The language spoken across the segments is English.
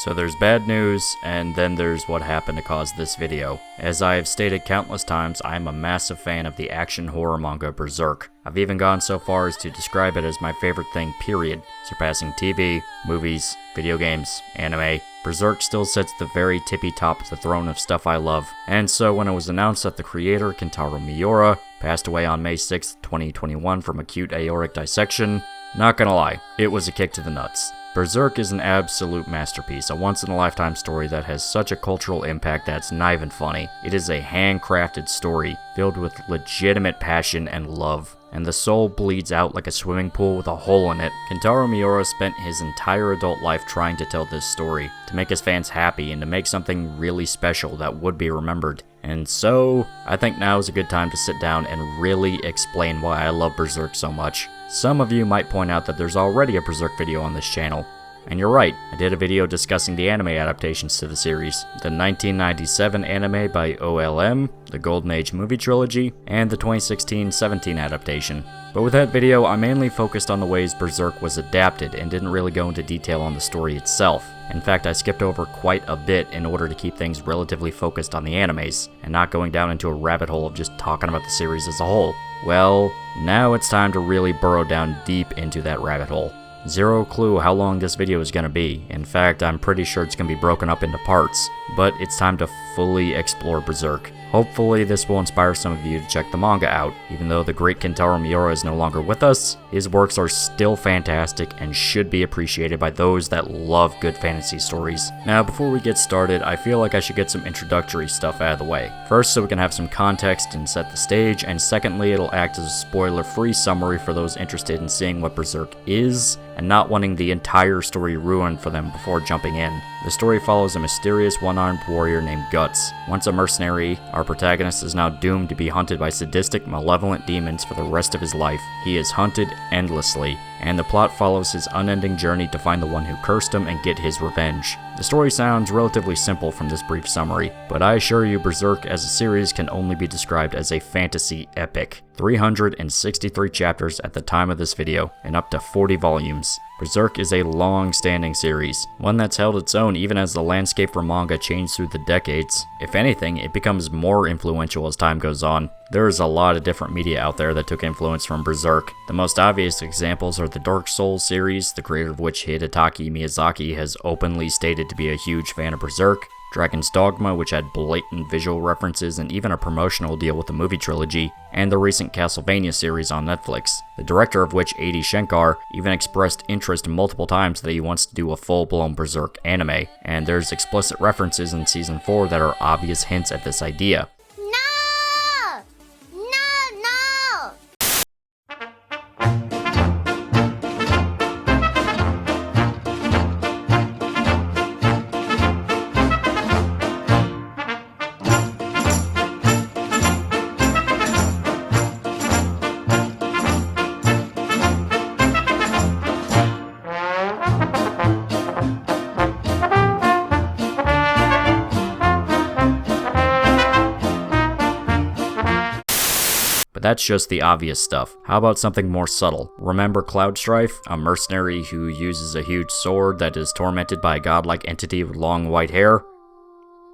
So there's bad news, and then there's what happened to cause this video. As I have stated countless times, I am a massive fan of the action horror manga Berserk. I've even gone so far as to describe it as my favorite thing, period, surpassing TV, movies, video games, anime. Berserk still sits at the very tippy top of the throne of stuff I love, and so when it was announced that the creator, Kentaro Miura, passed away on May 6, 2021 from acute aortic dissection, not gonna lie, it was a kick to the nuts. Berserk is an absolute masterpiece, a once-in-a-lifetime story that has such a cultural impact that's not even funny. It is a handcrafted story, filled with legitimate passion and love, and the soul bleeds out like a swimming pool with a hole in it. Kentaro Miura spent his entire adult life trying to tell this story, to make his fans happy and to make something really special that would be remembered. And so, I think now is a good time to sit down and really explain why I love Berserk so much. Some of you might point out that there's already a Berserk video on this channel. And you're right, I did a video discussing the anime adaptations to the series. The 1997 anime by OLM, the Golden Age movie trilogy, and the 2016-17 adaptation. But with that video, I mainly focused on the ways Berserk was adapted and didn't really go into detail on the story itself. In fact, I skipped over quite a bit in order to keep things relatively focused on the animes, and not going down into a rabbit hole of just talking about the series as a whole. Well, now it's time to really burrow down deep into that rabbit hole. Zero clue how long this video is going to be. In fact, I'm pretty sure it's going to be broken up into parts, but it's time to fully explore Berserk. Hopefully this will inspire some of you to check the manga out. Even though the great Kentaro Miura is no longer with us, his works are still fantastic and should be appreciated by those that love good fantasy stories. Now before we get started, I feel like I should get some introductory stuff out of the way. First, so we can have some context and set the stage, and secondly, it'll act as a spoiler-free summary for those interested in seeing what Berserk is, and not wanting the entire story ruined for them before jumping in. The story follows a mysterious one-armed warrior named Guts. Once a mercenary, our protagonist is now doomed to be hunted by sadistic, malevolent demons for the rest of his life. He is hunted endlessly, and the plot follows his unending journey to find the one who cursed him and get his revenge. The story sounds relatively simple from this brief summary, but I assure you Berserk as a series can only be described as a fantasy epic. 363 chapters at the time of this video, and up to 40 volumes. Berserk is a long-standing series, one that's held its own even as the landscape for manga changed through the decades. If anything, it becomes more influential as time goes on. There is a lot of different media out there that took influence from Berserk. The most obvious examples are the Dark Souls series, the creator of which Hidetaka Miyazaki has openly stated to be a huge fan of Berserk, Dragon's Dogma, which had blatant visual references and even a promotional deal with the movie trilogy, and the recent Castlevania series on Netflix, the director of which, A.D. Shankar, even expressed interest multiple times that he wants to do a full-blown Berserk anime, and there's explicit references in Season 4 that are obvious hints at this idea. But that's just the obvious stuff. How about something more subtle? Remember Cloudstrife, a mercenary who uses a huge sword that is tormented by a godlike entity with long white hair?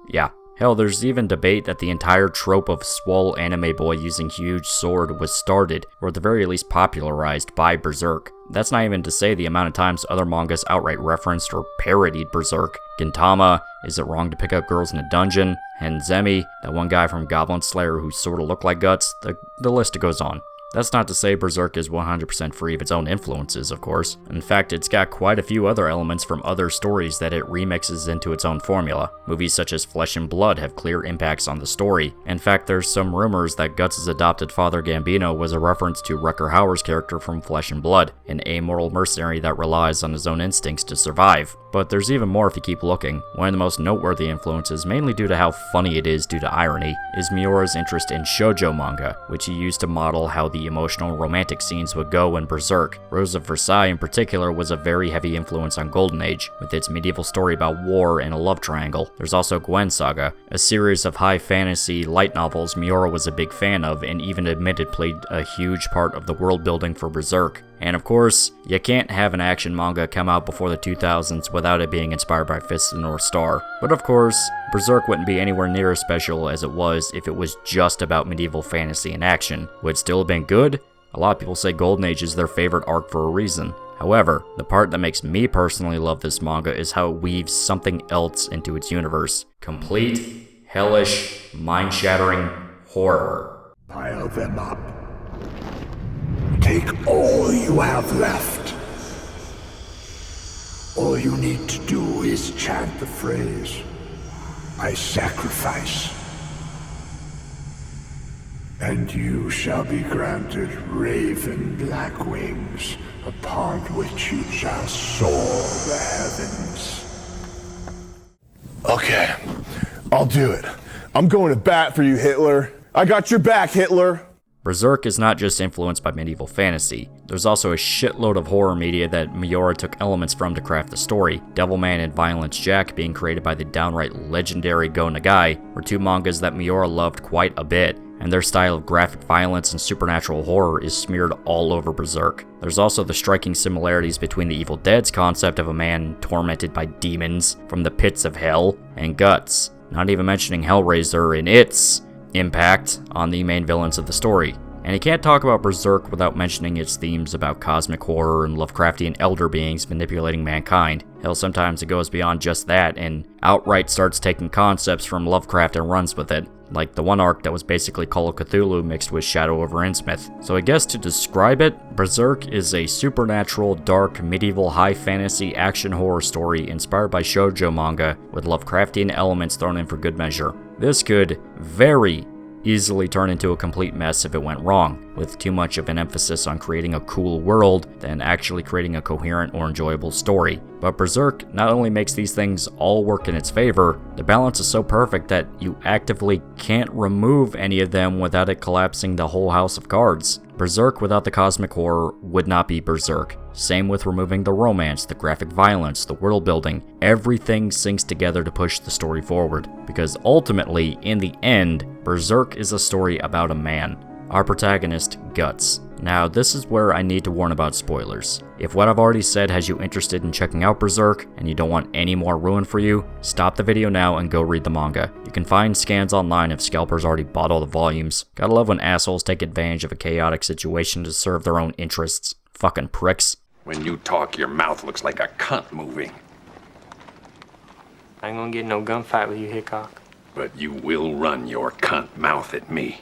Yeah. Hell, there's even debate that the entire trope of swole anime boy using huge sword was started, or at the very least popularized, by Berserk. That's not even to say the amount of times other mangas outright referenced or parodied Berserk. Gintama, Is It Wrong to Pick Up Girls in a Dungeon? Henzemi, that one guy from Goblin Slayer who sorta looked like Guts, the list goes on. That's not to say Berserk is 100% free of its own influences, of course. In fact, it's got quite a few other elements from other stories that it remixes into its own formula. Movies such as Flesh and Blood have clear impacts on the story. In fact, there's some rumors that Guts' adopted father Gambino was a reference to Rutger Hauer's character from Flesh and Blood, an amoral mercenary that relies on his own instincts to survive. But there's even more if you keep looking. One of the most noteworthy influences, mainly due to how funny it is due to irony, is Miura's interest in shoujo manga, which he used to model how the emotional romantic scenes would go in Berserk. Rose of Versailles in particular was a very heavy influence on Golden Age, with its medieval story about war and a love triangle. There's also Gwen Saga, a series of high fantasy light novels Miura was a big fan of and even admitted played a huge part of the world building for Berserk. And of course, you can't have an action manga come out before the 2000s without it being inspired by Fist of the North Star. But of course, Berserk wouldn't be anywhere near as special as it was if it was just about medieval fantasy and action. Would it still have been good? A lot of people say Golden Age is their favorite arc for a reason. However, the part that makes me personally love this manga is how it weaves something else into its universe. Complete, hellish, mind-shattering horror. Pile them up. Take all you have left. All you need to do is chant the phrase, I sacrifice. And you shall be granted raven black wings, upon which you shall soar the heavens. Okay, I'll do it. I'm going to bat for you, Hitler. I got your back, Hitler. Berserk is not just influenced by medieval fantasy. There's also a shitload of horror media that Miura took elements from to craft the story. Devilman and Violence Jack, being created by the downright legendary Go Nagai, were two mangas that Miura loved quite a bit, and their style of graphic violence and supernatural horror is smeared all over Berserk. There's also the striking similarities between the Evil Dead's concept of a man tormented by demons from the pits of hell, and Guts, not even mentioning Hellraiser in its impact on the main villains of the story. And you can't talk about Berserk without mentioning its themes about cosmic horror and Lovecraftian elder beings manipulating mankind. Hell, sometimes it goes beyond just that and outright starts taking concepts from Lovecraft and runs with it, like the one arc that was basically Call of Cthulhu mixed with Shadow over Innsmouth. So I guess to describe it, Berserk is a supernatural, dark, medieval, high fantasy action horror story inspired by shoujo manga with Lovecraftian elements thrown in for good measure. This could very easily turn into a complete mess if it went wrong, with too much of an emphasis on creating a cool world than actually creating a coherent or enjoyable story. But Berserk not only makes these things all work in its favor, the balance is so perfect that you actively can't remove any of them without it collapsing the whole house of cards. Berserk without the cosmic horror would not be Berserk. Same with removing the romance, the graphic violence, the world building. Everything syncs together to push the story forward, because ultimately, in the end, Berserk is a story about a man. Our protagonist, Guts. Now, this is where I need to warn about spoilers. If what I've already said has you interested in checking out Berserk, and you don't want any more ruined for you, stop the video now and go read the manga. You can find scans online if scalpers already bought all the volumes. Gotta love when assholes take advantage of a chaotic situation to serve their own interests. Fucking pricks. When you talk, your mouth looks like a cunt moving. I ain't gonna get no gunfight with you, Hickok. But you will run your cunt mouth at me.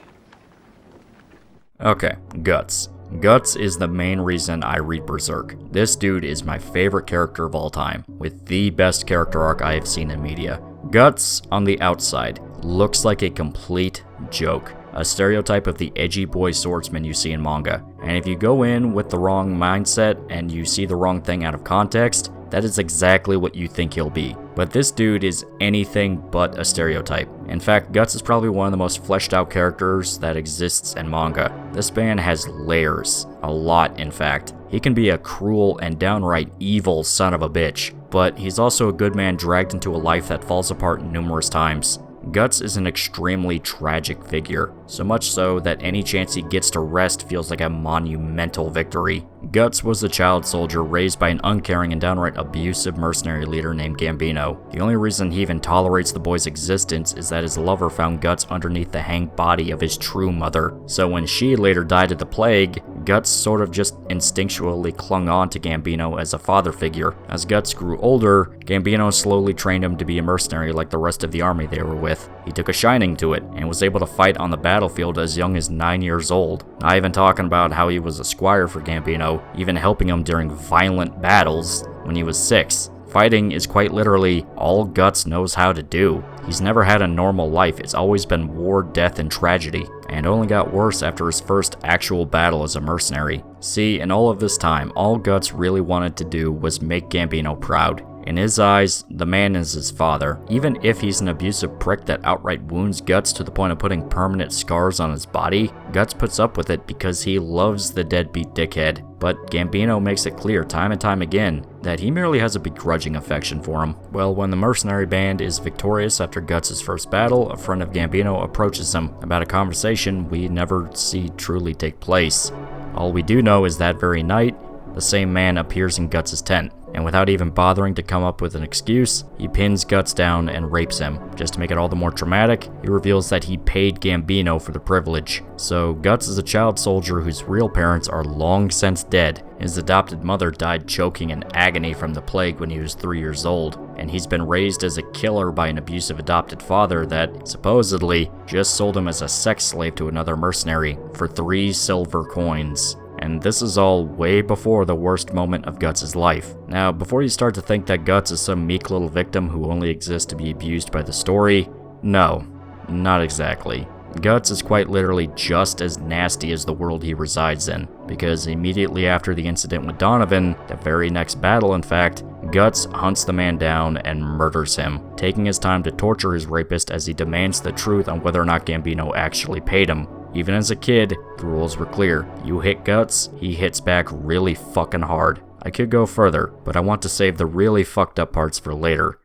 Okay, Guts. Guts is the main reason I read Berserk. This dude is my favorite character of all time, with the best character arc I have seen in media. Guts, on the outside, looks like a complete joke. A stereotype of the edgy boy swordsman you see in manga. And if you go in with the wrong mindset and you see the wrong thing out of context, that is exactly what you think he'll be. But this dude is anything but a stereotype. In fact, Guts is probably one of the most fleshed out characters that exists in manga. This man has layers. A lot, in fact. He can be a cruel and downright evil son of a bitch, but he's also a good man dragged into a life that falls apart numerous times. Guts is an extremely tragic figure, so much so that any chance he gets to rest feels like a monumental victory. Guts was a child soldier raised by an uncaring and downright abusive mercenary leader named Gambino. The only reason he even tolerates the boy's existence is that his lover found Guts underneath the hanged body of his true mother. So when she later died of the plague, Guts sort of just instinctually clung on to Gambino as a father figure. As Guts grew older, Gambino slowly trained him to be a mercenary like the rest of the army they were with. He took a shining to it, and was able to fight on the battlefield as young as 9 years old. Not even talking about how he was a squire for Gambino, even helping him during violent battles when he was 6. Fighting is quite literally all Guts knows how to do. He's never had a normal life, it's always been war, death, and tragedy, and only got worse after his first actual battle as a mercenary. See, in all of this time, all Guts really wanted to do was make Gambino proud. In his eyes, the man is his father. Even if he's an abusive prick that outright wounds Guts to the point of putting permanent scars on his body, Guts puts up with it because he loves the deadbeat dickhead. But Gambino makes it clear time and time again that he merely has a begrudging affection for him. Well, when the mercenary band is victorious after Guts' first battle, a friend of Gambino approaches him about a conversation we never see truly take place. All we do know is that very night, the same man appears in Guts' tent, and without even bothering to come up with an excuse, he pins Guts down and rapes him. Just to make it all the more traumatic, he reveals that he paid Gambino for the privilege. So Guts is a child soldier whose real parents are long since dead. His adopted mother died choking in agony from the plague when he was 3 years old, and he's been raised as a killer by an abusive adopted father that, supposedly, just sold him as a sex slave to another mercenary for 3 silver coins. And this is all way before the worst moment of Guts' life. Now, before you start to think that Guts is some meek little victim who only exists to be abused by the story, no, not exactly. Guts is quite literally just as nasty as the world he resides in, because immediately after the incident with Donovan, the very next battle in fact, Guts hunts the man down and murders him, taking his time to torture his rapist as he demands the truth on whether or not Gambino actually paid him. Even as a kid, the rules were clear. You hit Guts, he hits back really fucking hard. I could go further, but I want to save the really fucked up parts for later.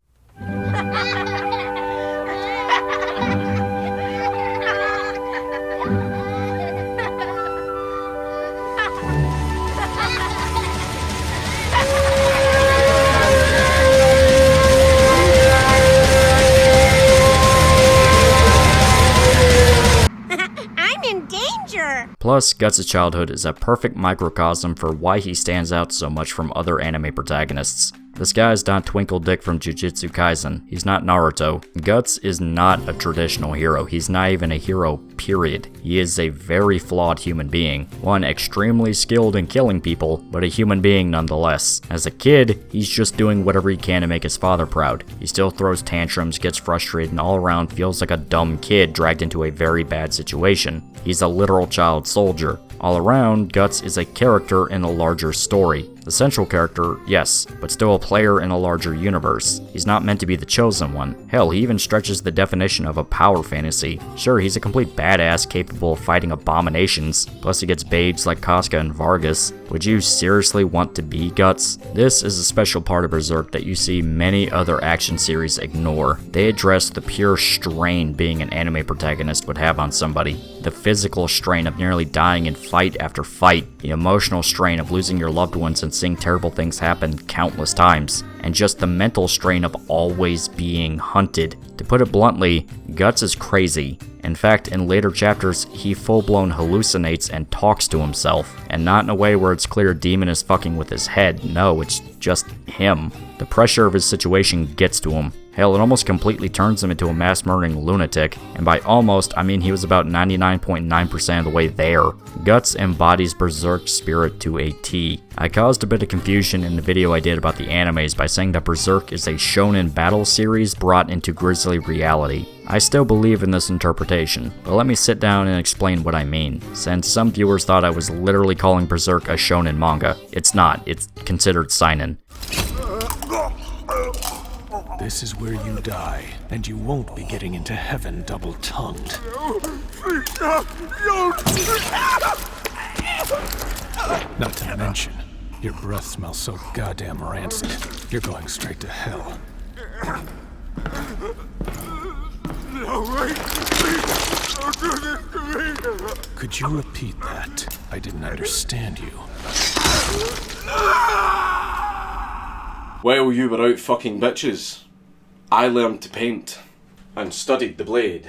Plus, Guts' childhood is a perfect microcosm for why he stands out so much from other anime protagonists. This guy's not Twinkle Dick from Jujutsu Kaisen. He's not Naruto. Guts is not a traditional hero. He's not even a hero, period. He is a very flawed human being. One extremely skilled in killing people, but a human being nonetheless. As a kid, he's just doing whatever he can to make his father proud. He still throws tantrums, gets frustrated, and all around feels like a dumb kid dragged into a very bad situation. He's a literal child soldier. All around, Guts is a character in a larger story. The central character, yes, but still a player in a larger universe. He's not meant to be the chosen one. Hell, he even stretches the definition of a power fantasy. Sure, he's a complete badass capable of fighting abominations, plus he gets babes like Casca and Vargas. Would you seriously want to be Guts? This is a special part of Berserk that you see many other action series ignore. They address the pure strain being an anime protagonist would have on somebody. The physical strain of nearly dying in fight after fight, the emotional strain of losing your loved ones and seeing terrible things happen countless times, and just the mental strain of always being hunted. To put it bluntly, Guts is crazy. In fact, in later chapters, he full-blown hallucinates and talks to himself, and not in a way where it's clear Demon is fucking with his head. No, it's just him. The pressure of his situation gets to him. Hell, it almost completely turns him into a mass-murdering lunatic, and by almost, I mean he was about 99.9% of the way there. Guts embodies Berserk spirit to a T. I caused a bit of confusion in the video I did about the animes by saying that Berserk is a shonen battle series brought into grisly reality. I still believe in this interpretation, but let me sit down and explain what I mean, since some viewers thought I was literally calling Berserk a shonen manga. It's not, it's considered seinen. This is where you die, and you won't be getting into heaven double-tongued. Not to mention, your breath smells so goddamn rancid, you're going straight to hell. Could you repeat that? I didn't understand you. While you were out fucking bitches, I learned to paint and studied the blade.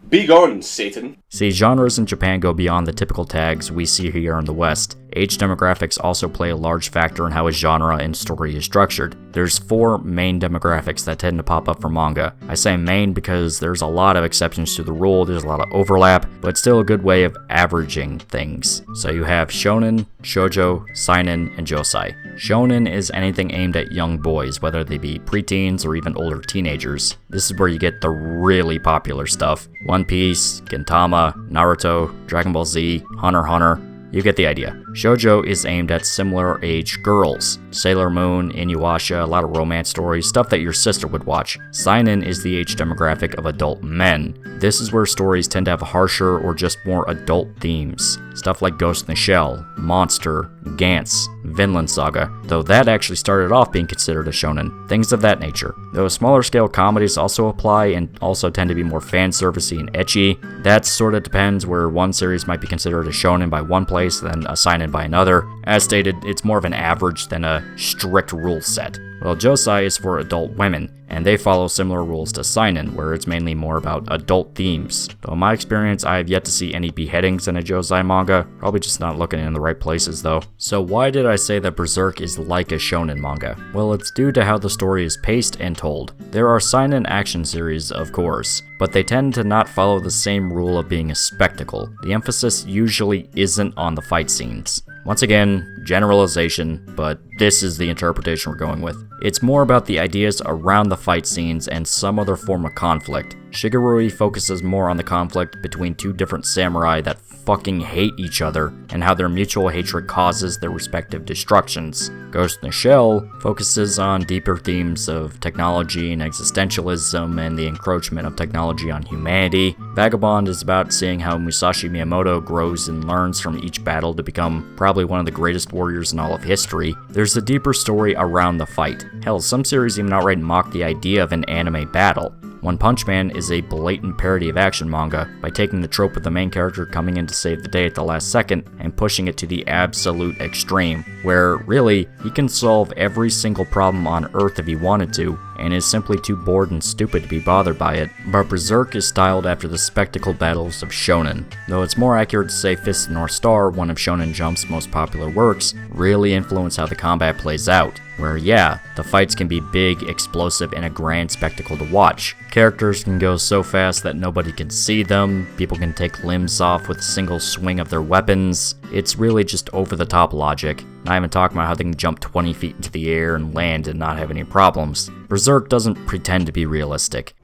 Be gone, Satan. See, genres in Japan go beyond the typical tags we see here in the West. Age demographics also play a large factor in how a genre and story is structured. There's 4 main demographics that tend to pop up for manga. I say main because there's a lot of exceptions to the rule, there's a lot of overlap, but still a good way of averaging things. So you have shonen, shoujo, seinen, and josei. Shonen is anything aimed at young boys, whether they be preteens or even older teenagers. This is where you get the really popular stuff. One Piece, Gintama, Naruto, Dragon Ball Z, Hunter x Hunter. You get the idea. Shoujo is aimed at similar age girls. Sailor Moon, Inuyasha, a lot of romance stories, stuff that your sister would watch. Seinen is the age demographic of adult men. This is where stories tend to have harsher or just more adult themes. Stuff like Ghost in the Shell, Monster, Gantz, Vinland Saga, though that actually started off being considered a shonen. Things of that nature. Though smaller scale comedies also apply and also tend to be more fan servicey and ecchi. That sort of depends, where one series might be considered a shonen by one place, then a seinen by another. As stated, it's more of an average than a strict rule set. Well, josei is for adult women, and they follow similar rules to seinen, where it's mainly more about adult themes. Though in my experience, I have yet to see any beheadings in a josei manga, probably just not looking in the right places though. So why did I say that Berserk is like a shonen manga? Well, it's due to how the story is paced and told. There are seinen action series, of course, but they tend to not follow the same rule of being a spectacle. The emphasis usually isn't on the fight scenes. Once again, generalization, but this is the interpretation we're going with. It's more about the ideas around the fight scenes and some other form of conflict. Shigarui focuses more on the conflict between two different samurai that fucking hate each other and how their mutual hatred causes their respective destructions. Ghost in the Shell focuses on deeper themes of technology and existentialism and the encroachment of technology on humanity. Vagabond is about seeing how Musashi Miyamoto grows and learns from each battle to become probably one of the greatest warriors in all of history. There's a deeper story around the fight. Hell, some series even outright mock the idea of an anime battle. One Punch Man is a blatant parody of action manga by taking the trope of the main character coming in to save the day at the last second and pushing it to the absolute extreme, where really, he can solve every single problem on Earth if he wanted to, and is simply too bored and stupid to be bothered by it. But Berserk is styled after the spectacle battles of shonen, though it's more accurate to say Fist of the North Star, one of Shonen Jump's most popular works, really influence how the combat plays out. Where yeah, the fights can be big, explosive, and a grand spectacle to watch. Characters can go so fast that nobody can see them, people can take limbs off with a single swing of their weapons. It's really just over-the-top logic. Not even talking about how they can jump 20 feet into the air and land and not have any problems. Berserk doesn't pretend to be realistic.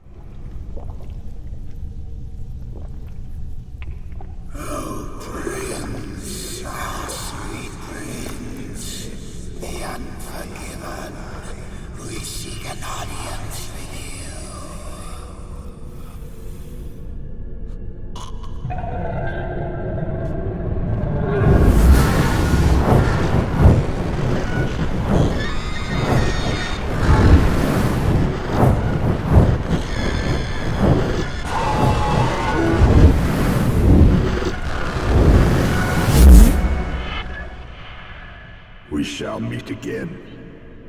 We shall meet again,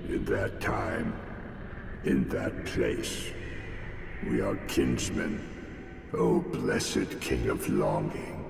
in that time, in that place. We are kinsmen, O blessed king of longing.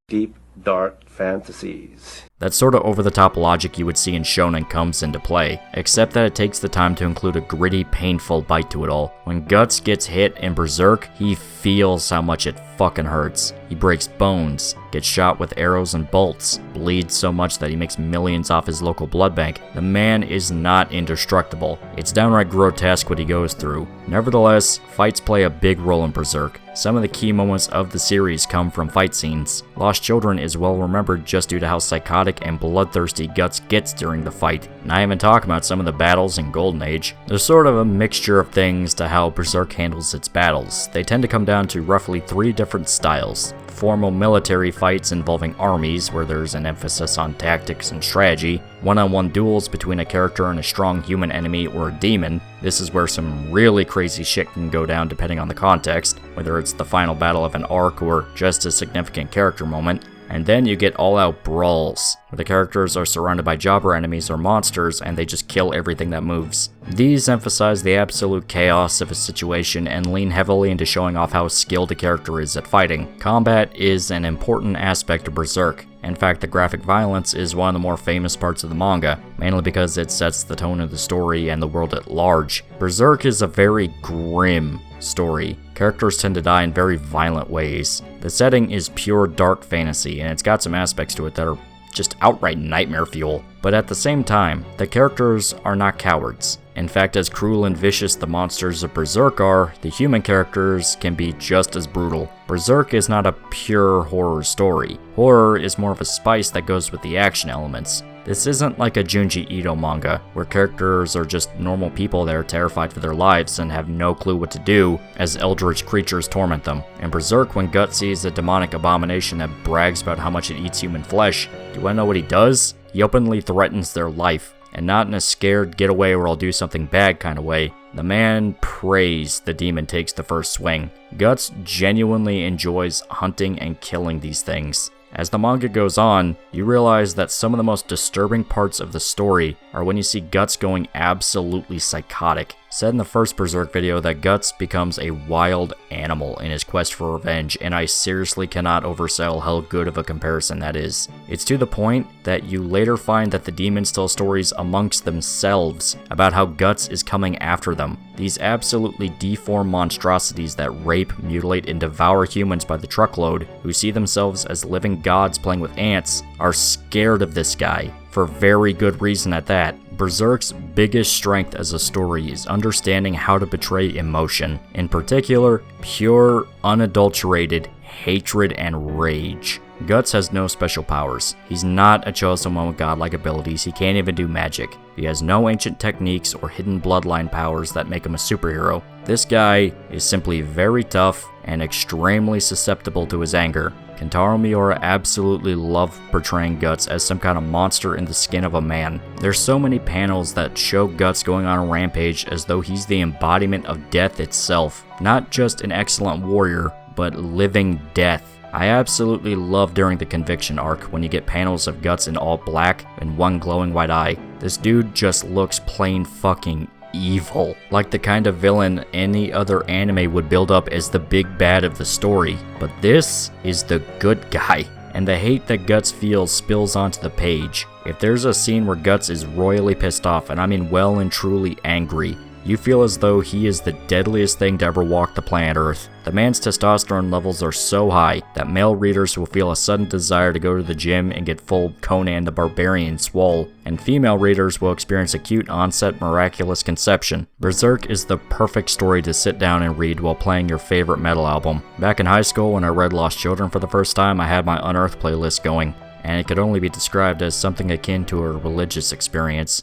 Deep, dark fantasies. That sort of over-the-top logic you would see in shonen comes into play, except that it takes the time to include a gritty, painful bite to it all. When Guts gets hit in Berserk, he feels how much it fucking hurts. He breaks bones, gets shot with arrows and bolts, bleeds so much that he makes millions off his local blood bank. The man is not indestructible. It's downright grotesque what he goes through. Nevertheless, fights play a big role in Berserk. Some of the key moments of the series come from fight scenes. Lost Children is well remembered just due to how psychotic and bloodthirsty Guts gets during the fight. And I even talk about some of the battles in Golden Age. There's sort of a mixture of things to how Berserk handles its battles. They tend to come down to roughly 3 different styles. Formal military fights involving armies, where there's an emphasis on tactics and strategy. One-on-one duels between a character and a strong human enemy or a demon. This is where some really crazy shit can go down depending on the context, whether it's the final battle of an arc or just a significant character moment. And then you get all-out brawls, where the characters are surrounded by jobber enemies or monsters and they just kill everything that moves. These emphasize the absolute chaos of a situation and lean heavily into showing off how skilled a character is at fighting. Combat is an important aspect of Berserk. In fact, the graphic violence is one of the more famous parts of the manga, mainly because it sets the tone of the story and the world at large. Berserk is a very grim story. Characters tend to die in very violent ways. The setting is pure dark fantasy, and it's got some aspects to it that are just outright nightmare fuel. But at the same time, the characters are not cowards. In fact, as cruel and vicious the monsters of Berserk are, the human characters can be just as brutal. Berserk is not a pure horror story. Horror is more of a spice that goes with the action elements. This isn't like a Junji Ito manga, where characters are just normal people that are terrified for their lives and have no clue what to do as eldritch creatures torment them. In Berserk, when Guts sees a demonic abomination that brags about how much it eats human flesh, do you wanna know what he does? He openly threatens their life, and not in a scared get away or I'll do something bad kind of way. The man prays the demon takes the first swing. Guts genuinely enjoys hunting and killing these things. As the manga goes on, you realize that some of the most disturbing parts of the story are when you see Guts going absolutely psychotic. Said in the first Berserk video that Guts becomes a wild animal in his quest for revenge, and I seriously cannot oversell how good of a comparison that is. It's to the point that you later find that the demons tell stories amongst themselves about how Guts is coming after them. These absolutely deformed monstrosities that rape, mutilate, and devour humans by the truckload, who see themselves as living gods playing with ants, are scared of this guy. For very good reason at that. Berserk's biggest strength as a story is understanding how to portray emotion. In particular, pure, unadulterated hatred and rage. Guts has no special powers. He's not a chosen one with godlike abilities, he can't even do magic. He has no ancient techniques or hidden bloodline powers that make him a superhero. This guy is simply very tough and extremely susceptible to his anger. Kentaro Miura absolutely loved portraying Guts as some kind of monster in the skin of a man. There's so many panels that show Guts going on a rampage as though he's the embodiment of death itself. Not just an excellent warrior, but living death. I absolutely love during the Conviction arc when you get panels of Guts in all black and one glowing white eye. This dude just looks plain fucking evil, like the kind of villain any other anime would build up as the big bad of the story. But this is the good guy, and the hate that Guts feels spills onto the page. If there's a scene where Guts is royally pissed off, and I mean well and truly angry, you feel as though he is the deadliest thing to ever walk the planet Earth. The man's testosterone levels are so high that male readers will feel a sudden desire to go to the gym and get full Conan the Barbarian swole, and female readers will experience acute onset miraculous conception. Berserk is the perfect story to sit down and read while playing your favorite metal album. Back in high school when I read Lost Children for the first time, I had my Unearthed playlist going, and it could only be described as something akin to a religious experience.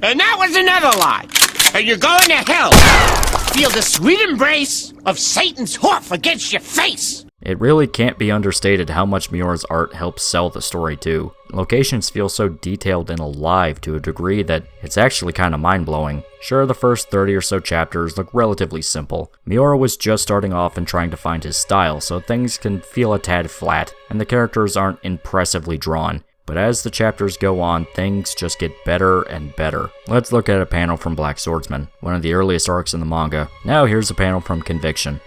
And that was another lie. And you're going to hell. Feel the sweet embrace of Satan's hoof against your face. It really can't be understated how much Miura's art helps sell the story too. Locations feel so detailed and alive to a degree that it's actually kind of mind-blowing. Sure, the first 30 or so chapters look relatively simple. Miura was just starting off and trying to find his style, so things can feel a tad flat, and the characters aren't impressively drawn. But as the chapters go on, things just get better and better. Let's look at a panel from Blackswordsman, one of the earliest arcs in the manga. Now here's a panel from Conviction.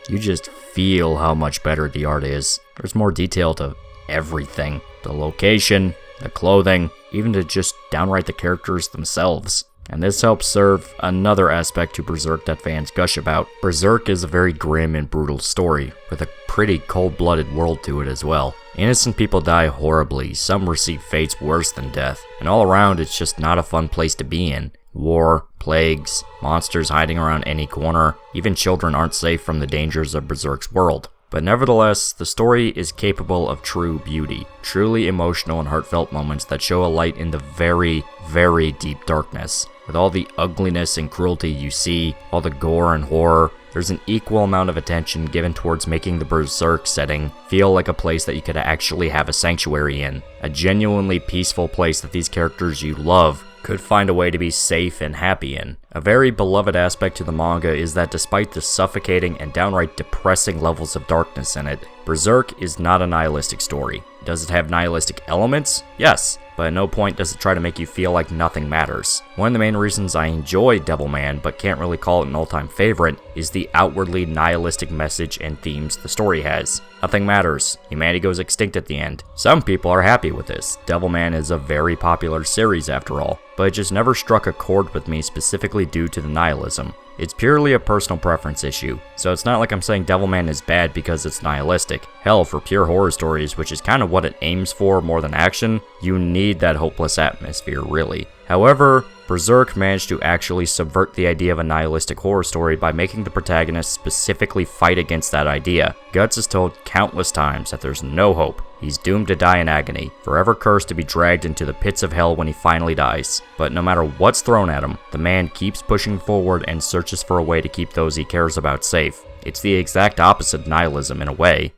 You just feel how much better the art is. There's more detail to everything. The location, the clothing, even to just downright the characters themselves. And this helps serve another aspect to Berserk that fans gush about. Berserk is a very grim and brutal story, with a pretty cold-blooded world to it as well. Innocent people die horribly, some receive fates worse than death, and all around it's just not a fun place to be in. War, plagues, monsters hiding around any corner, even children aren't safe from the dangers of Berserk's world. But nevertheless, the story is capable of true beauty, truly emotional and heartfelt moments that show a light in the very, very deep darkness. With all the ugliness and cruelty you see, all the gore and horror, there's an equal amount of attention given towards making the Berserk setting feel like a place that you could actually have a sanctuary in. A genuinely peaceful place that these characters you love could find a way to be safe and happy in. A very beloved aspect to the manga is that despite the suffocating and downright depressing levels of darkness in it, Berserk is not a nihilistic story. Does it have nihilistic elements? Yes. but at no point does it try to make you feel like nothing matters. One of the main reasons I enjoy Devilman, but can't really call it an all-time favorite, is the outwardly nihilistic message and themes the story has. Nothing matters. Humanity goes extinct at the end. Some people are happy with this. Devilman is a very popular series after all, but it just never struck a chord with me specifically due to the nihilism. It's purely a personal preference issue, so it's not like I'm saying Devilman is bad because it's nihilistic. Hell, for pure horror stories, which is kind of what it aims for more than action, you need that hopeless atmosphere, really. However, Berserk managed to actually subvert the idea of a nihilistic horror story by making the protagonist specifically fight against that idea. Guts is told countless times that there's no hope. He's doomed to die in agony, forever cursed to be dragged into the pits of hell when he finally dies. But no matter what's thrown at him, the man keeps pushing forward and searches for a way to keep those he cares about safe. It's the exact opposite of nihilism in a way.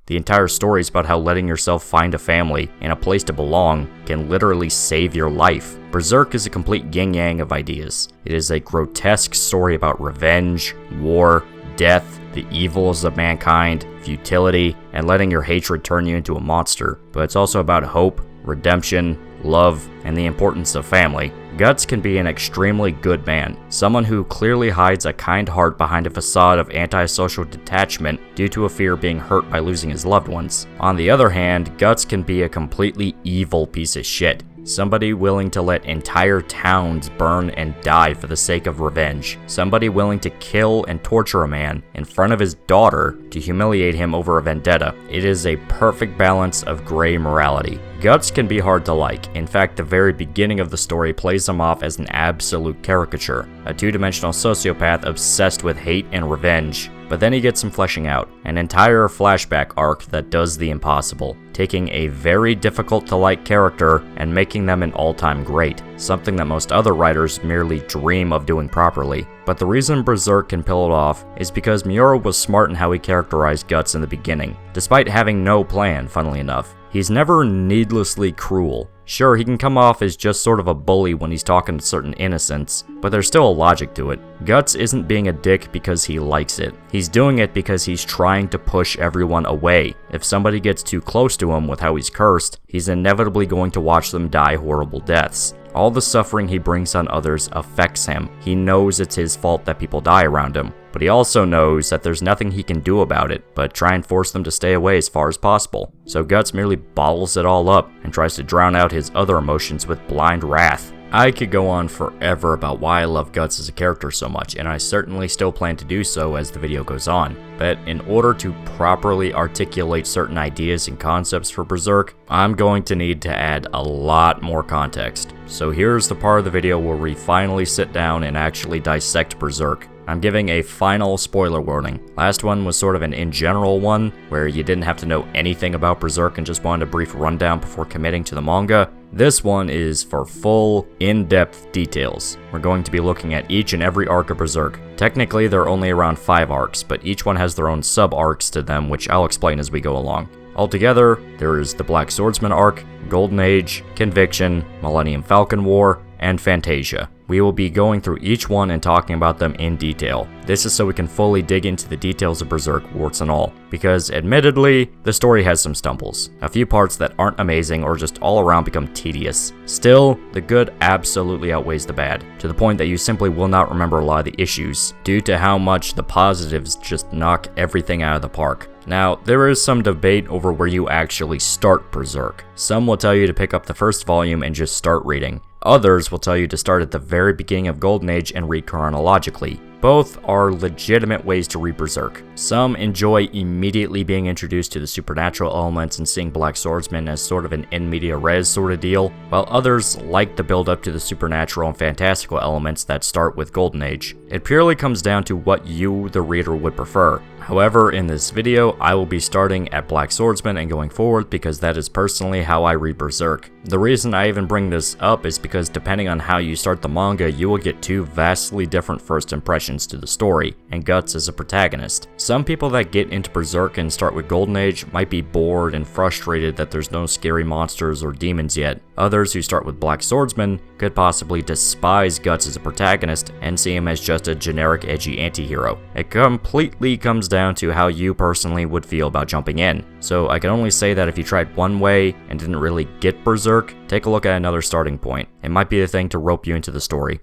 The entire story is about how letting yourself find a family and a place to belong can literally save your life. Berserk is a complete yin-yang of ideas. It is a grotesque story about revenge, war, death, the evils of mankind, futility, and letting your hatred turn you into a monster. But it's also about hope, redemption, love, and the importance of family. Guts can be an extremely good man, someone who clearly hides a kind heart behind a facade of antisocial detachment due to a fear of being hurt by losing his loved ones. On the other hand, Guts can be a completely evil piece of shit. Somebody willing to let entire towns burn and die for the sake of revenge. Somebody willing to kill and torture a man in front of his daughter to humiliate him over a vendetta. It is a perfect balance of gray morality. Guts can be hard to like. In fact, the very beginning of the story plays him off as an absolute caricature, a two-dimensional sociopath obsessed with hate and revenge. But then he gets some fleshing out, an entire flashback arc that does the impossible, taking a very difficult to like character and making them an all-time great, something that most other writers merely dream of doing properly. But the reason Berserk can pull it off is because Miura was smart in how he characterized Guts in the beginning. Despite having no plan, funnily enough, he's never needlessly cruel. Sure, he can come off as just sort of a bully when he's talking to certain innocents, but there's still a logic to it. Guts isn't being a dick because he likes it. He's doing it because he's trying to push everyone away. If somebody gets too close to him with how he's cursed, he's inevitably going to watch them die horrible deaths. All the suffering he brings on others affects him. He knows it's his fault that people die around him, but he also knows that there's nothing he can do about it but try and force them to stay away as far as possible. So Guts merely bottles it all up and tries to drown out his other emotions with blind wrath. I could go on forever about why I love Guts as a character so much, and I certainly still plan to do so as the video goes on. But in order to properly articulate certain ideas and concepts for Berserk, I'm going to need to add a lot more context. So here's the part of the video where we finally sit down and actually dissect Berserk. I'm giving a final spoiler warning. Last one was sort of an in general one, where you didn't have to know anything about Berserk and just wanted a brief rundown before committing to the manga. This one is for full, in-depth details. We're going to be looking at each and every arc of Berserk. Technically, there are only around 5 arcs, but each one has their own sub-arcs to them, which I'll explain as we go along. Altogether, there is the Blackswordsman arc, Golden Age, Conviction, Millennium Falcon War, and Fantasia. We will be going through each one and talking about them in detail. This is so we can fully dig into the details of Berserk, warts and all, because admittedly, the story has some stumbles. A few parts that aren't amazing or just all around become tedious. Still, the good absolutely outweighs the bad, to the point that you simply will not remember a lot of the issues, due to how much the positives just knock everything out of the park. Now, there is some debate over where you actually start Berserk. Some will tell you to pick up the first volume and just start reading. Others will tell you to start at the very beginning of Golden Age and read chronologically. Both are legitimate ways to read Berserk. Some enjoy immediately being introduced to the supernatural elements and seeing Blackswordsman as sort of an in media res sort of deal, while others like the build up to the supernatural and fantastical elements that start with Golden Age. It purely comes down to what you, the reader, would prefer. However, in this video, I will be starting at Blackswordsman and going forward because that is personally how I read Berserk. The reason I even bring this up is because depending on how you start the manga, you will get two vastly different first impressions to the story, and Guts as a protagonist. Some people that get into Berserk and start with Golden Age might be bored and frustrated that there's no scary monsters or demons yet. Others who start with Blackswordsman could possibly despise Guts as a protagonist and see him as just a generic edgy anti-hero. It completely comes down to how you personally would feel about jumping in. So I can only say that if you tried one way and didn't really get Berserk, take a look at another starting point. It might be the thing to rope you into the story.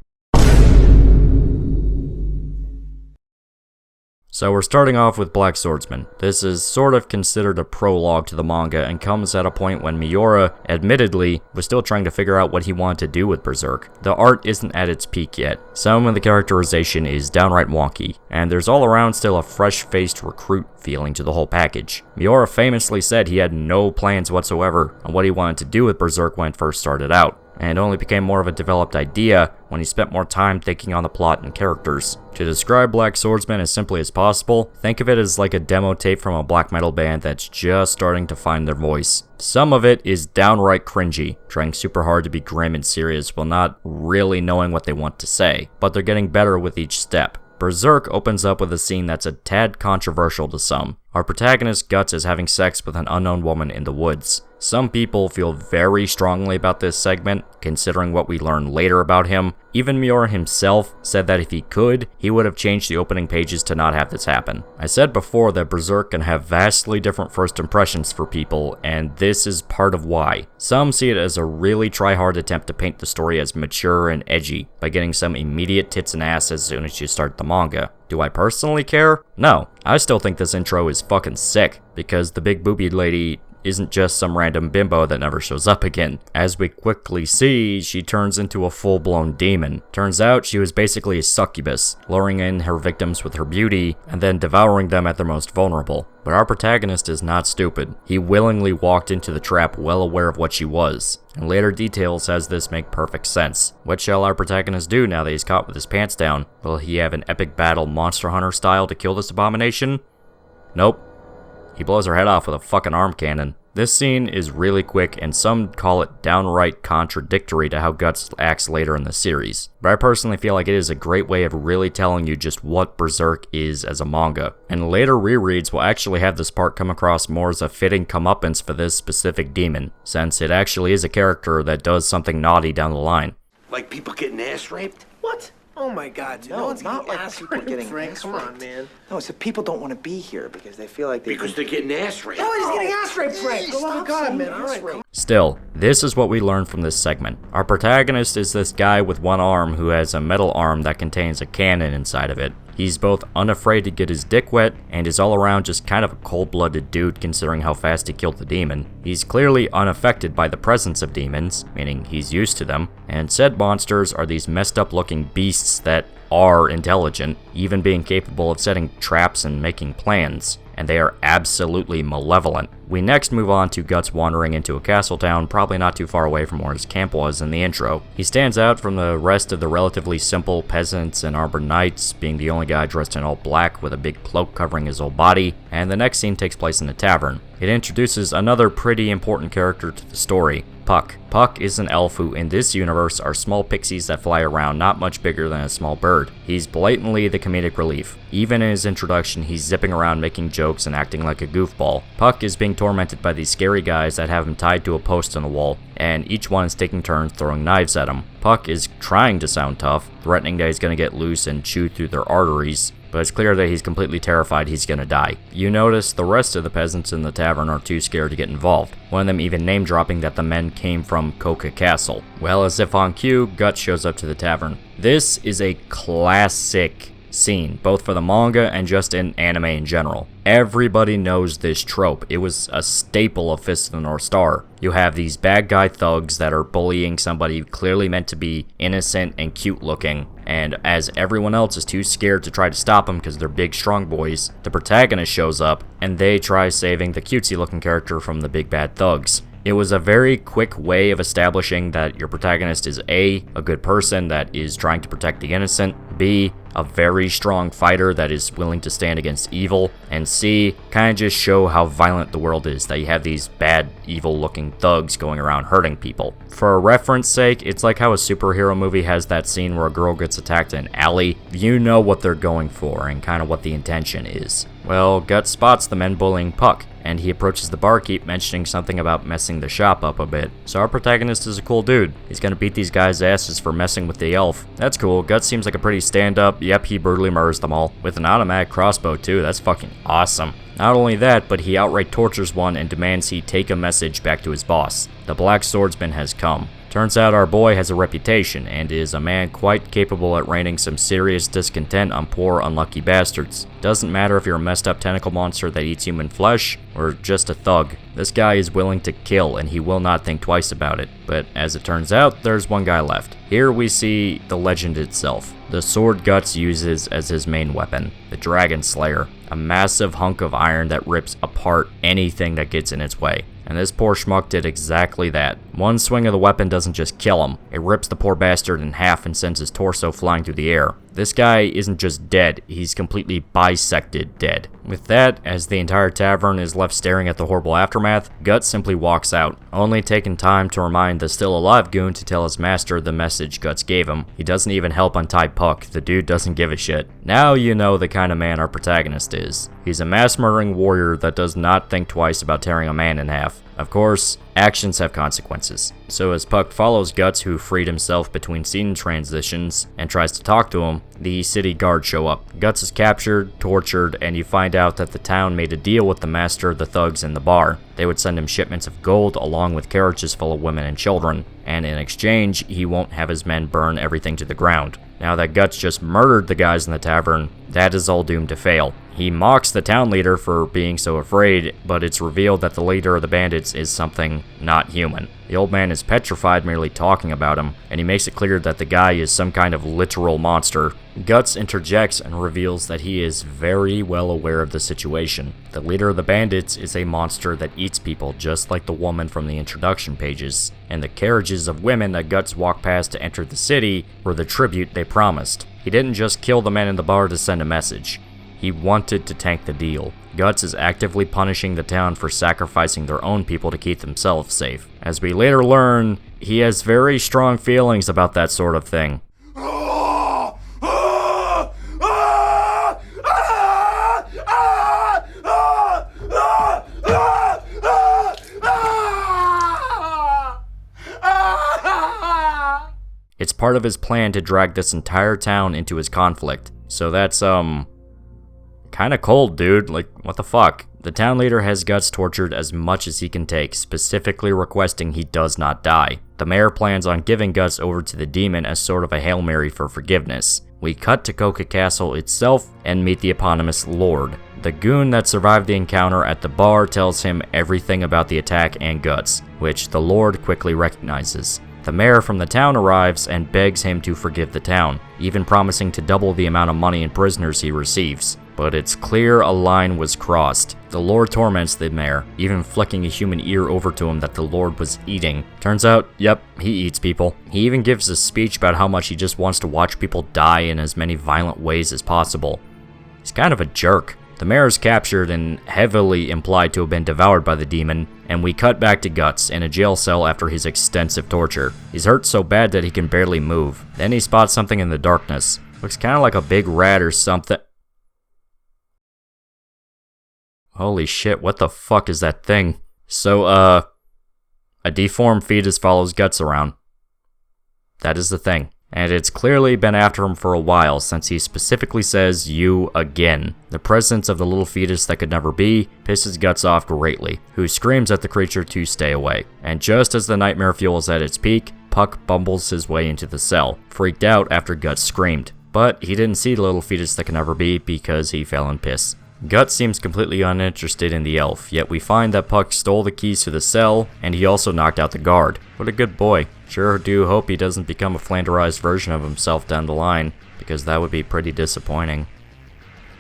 So we're starting off with Blackswordsman. This is sort of considered a prologue to the manga and comes at a point when Miura, admittedly, was still trying to figure out what he wanted to do with Berserk. The art isn't at its peak yet. Some of the characterization is downright wonky, and there's all around still a fresh-faced recruit feeling to the whole package. Miura famously said he had no plans whatsoever on what he wanted to do with Berserk when it first started out, and only became more of a developed idea when he spent more time thinking on the plot and characters. To describe Blackswordsman as simply as possible, think of it as like a demo tape from a black metal band that's just starting to find their voice. Some of it is downright cringy, trying super hard to be grim and serious while not really knowing what they want to say, but they're getting better with each step. Berserk opens up with a scene that's a tad controversial to some. Our protagonist Guts is having sex with an unknown woman in the woods. Some people feel very strongly about this segment, considering what we learn later about him. Even Miura himself said that if he could, he would have changed the opening pages to not have this happen. I said before that Berserk can have vastly different first impressions for people, and this is part of why. Some see it as a really try-hard attempt to paint the story as mature and edgy, by getting some immediate tits and ass as soon as you start the manga. Do I personally care? No. I still think this intro is fucking sick, because the big boobied lady isn't just some random bimbo that never shows up again. As we quickly see, she turns into a full-blown demon. Turns out she was basically a succubus, luring in her victims with her beauty, and then devouring them at their most vulnerable. But our protagonist is not stupid. He willingly walked into the trap well aware of what she was, and later details has this make perfect sense. What shall our protagonist do now that he's caught with his pants down? Will he have an epic battle Monster Hunter style to kill this abomination? Nope. He blows her head off with a fucking arm cannon. This scene is really quick, and some call it downright contradictory to how Guts acts later in the series. But I personally feel like it is a great way of really telling you just what Berserk is as a manga. And later rereads will actually have this part come across more as a fitting comeuppance for this specific demon, since it actually is a character that does something naughty down the line. Like people getting ass raped? What? Oh my God, dude. No, one's not like ass people getting Frank, ass come raped. on, man. No, it's that people don't want to be here because they feel like they... Because they're getting ass raped. No, he's getting ass raped, Frank. Oh my God, man. All right, come on. Still, this is what we learn from this segment. Our protagonist is this guy with one arm who has a metal arm that contains a cannon inside of it. He's both unafraid to get his dick wet, and is all around just kind of a cold-blooded dude considering how fast he killed the demon. He's clearly unaffected by the presence of demons, meaning he's used to them, and said monsters are these messed up looking beasts that are intelligent, even being capable of setting traps and making plans, and they are absolutely malevolent. We next move on to Guts wandering into a castle town probably not too far away from where his camp was in the intro. He stands out from the rest of the relatively simple peasants and armored knights, being the only guy dressed in all black with a big cloak covering his whole body, and the next scene takes place in a tavern. It introduces another pretty important character to the story, Puck. Puck is an elf who, in this universe, are small pixies that fly around not much bigger than a small bird. He's blatantly the comedic relief. Even in his introduction, he's zipping around making jokes and acting like a goofball. Puck is being tormented by these scary guys that have him tied to a post on the wall, and each one is taking turns throwing knives at him. Puck is trying to sound tough, threatening that he's gonna get loose and chew through their arteries, but it's clear that he's completely terrified he's gonna die. You notice the rest of the peasants in the tavern are too scared to get involved, one of them even name-dropping that the men came from Coca Castle. Well, as if on cue, Guts shows up to the tavern. This is a classic scene, both for the manga and just in anime in general. Everybody knows this trope. It was a staple of Fist of the North Star. You have these bad guy thugs that are bullying somebody clearly meant to be innocent and cute looking, and as everyone else is too scared to try to stop them because they're big strong boys, the protagonist shows up and they try saving the cutesy looking character from the big bad thugs. It was a very quick way of establishing that your protagonist is A, a good person that is trying to protect the innocent, B, a very strong fighter that is willing to stand against evil, and C, kind of just show how violent the world is, that you have these bad, evil-looking thugs going around hurting people. For a reference sake, it's like how a superhero movie has that scene where a girl gets attacked in an alley. You know what they're going for and kind of what the intention is. Well, Guts spots the men bullying Puck, and he approaches the barkeep mentioning something about messing the shop up a bit. So our protagonist is a cool dude. He's gonna beat these guys' asses for messing with the elf. That's cool. Guts seems like a pretty stand-up. Yep, he brutally murders them all. With an automatic crossbow too. That's fucking awesome. Not only that, but he outright tortures one and demands he take a message back to his boss. The Blackswordsman has come. Turns out our boy has a reputation, and is a man quite capable at raining some serious discontent on poor, unlucky bastards. Doesn't matter if you're a messed up tentacle monster that eats human flesh, or just a thug. This guy is willing to kill, and he will not think twice about it. But as it turns out, there's one guy left. Here we see the legend itself. The sword Guts uses as his main weapon, the Dragon Slayer, a massive hunk of iron that rips apart anything that gets in its way. And this poor schmuck did exactly that. One swing of the weapon doesn't just kill him, it rips the poor bastard in half and sends his torso flying through the air. This guy isn't just dead, he's completely bisected dead. With that, as the entire tavern is left staring at the horrible aftermath, Guts simply walks out, only taking time to remind the still alive goon to tell his master the message Guts gave him. He doesn't even help untie Puck, the dude doesn't give a shit. Now you know the kind of man our protagonist is. He's a mass-murdering warrior that does not think twice about tearing a man in half. Of course, actions have consequences. So as Puck follows Guts, who freed himself between scene transitions, and tries to talk to him, the city guards show up. Guts is captured, tortured, and you find out that the town made a deal with the master, the thugs, and the bar. They would send him shipments of gold along with carriages full of women and children, and in exchange, he won't have his men burn everything to the ground. Now that Guts just murdered the guys in the tavern, that is all doomed to fail. He mocks the town leader for being so afraid, but it's revealed that the leader of the bandits is something not human. The old man is petrified merely talking about him, and he makes it clear that the guy is some kind of literal monster. Guts interjects and reveals that he is very well aware of the situation. The leader of the bandits is a monster that eats people, just like the woman from the introduction pages, and the carriages of women that Guts walked past to enter the city were the tribute they promised. He didn't just kill the men in the bar to send a message. He wanted to tank the deal. Guts is actively punishing the town for sacrificing their own people to keep themselves safe. As we later learn, he has very strong feelings about that sort of thing. It's part of his plan to drag this entire town into his conflict. So that's, kinda cold, dude. Like, what the fuck? The town leader has Guts tortured as much as he can take, specifically requesting he does not die. The mayor plans on giving Guts over to the demon as sort of a Hail Mary for forgiveness. We cut to Coca Castle itself and meet the eponymous Lord. The goon that survived the encounter at the bar tells him everything about the attack and Guts, which the Lord quickly recognizes. The mayor from the town arrives and begs him to forgive the town, even promising to double the amount of money and prisoners he receives. But it's clear a line was crossed. The Lord torments the mayor, even flicking a human ear over to him that the Lord was eating. Turns out, yep, he eats people. He even gives a speech about how much he just wants to watch people die in as many violent ways as possible. He's kind of a jerk. The mayor is captured and heavily implied to have been devoured by the demon, and we cut back to Guts in a jail cell after his extensive torture. He's hurt so bad that he can barely move. Then he spots something in the darkness. Looks kind of like a big rat or something. Holy shit, what the fuck is that thing? So, a deformed fetus follows Guts around. That is the thing. And it's clearly been after him for a while, since he specifically says, "you again." The presence of the little fetus that could never be pisses Guts off greatly, who screams at the creature to stay away. And just as the nightmare fuel is at its peak, Puck bumbles his way into the cell, freaked out after Guts screamed. But he didn't see the little fetus that could never be because he fell in piss. Guts seems completely uninterested in the elf, yet we find that Puck stole the keys to the cell, and he also knocked out the guard. What a good boy. Sure do hope he doesn't become a flanderized version of himself down the line, because that would be pretty disappointing.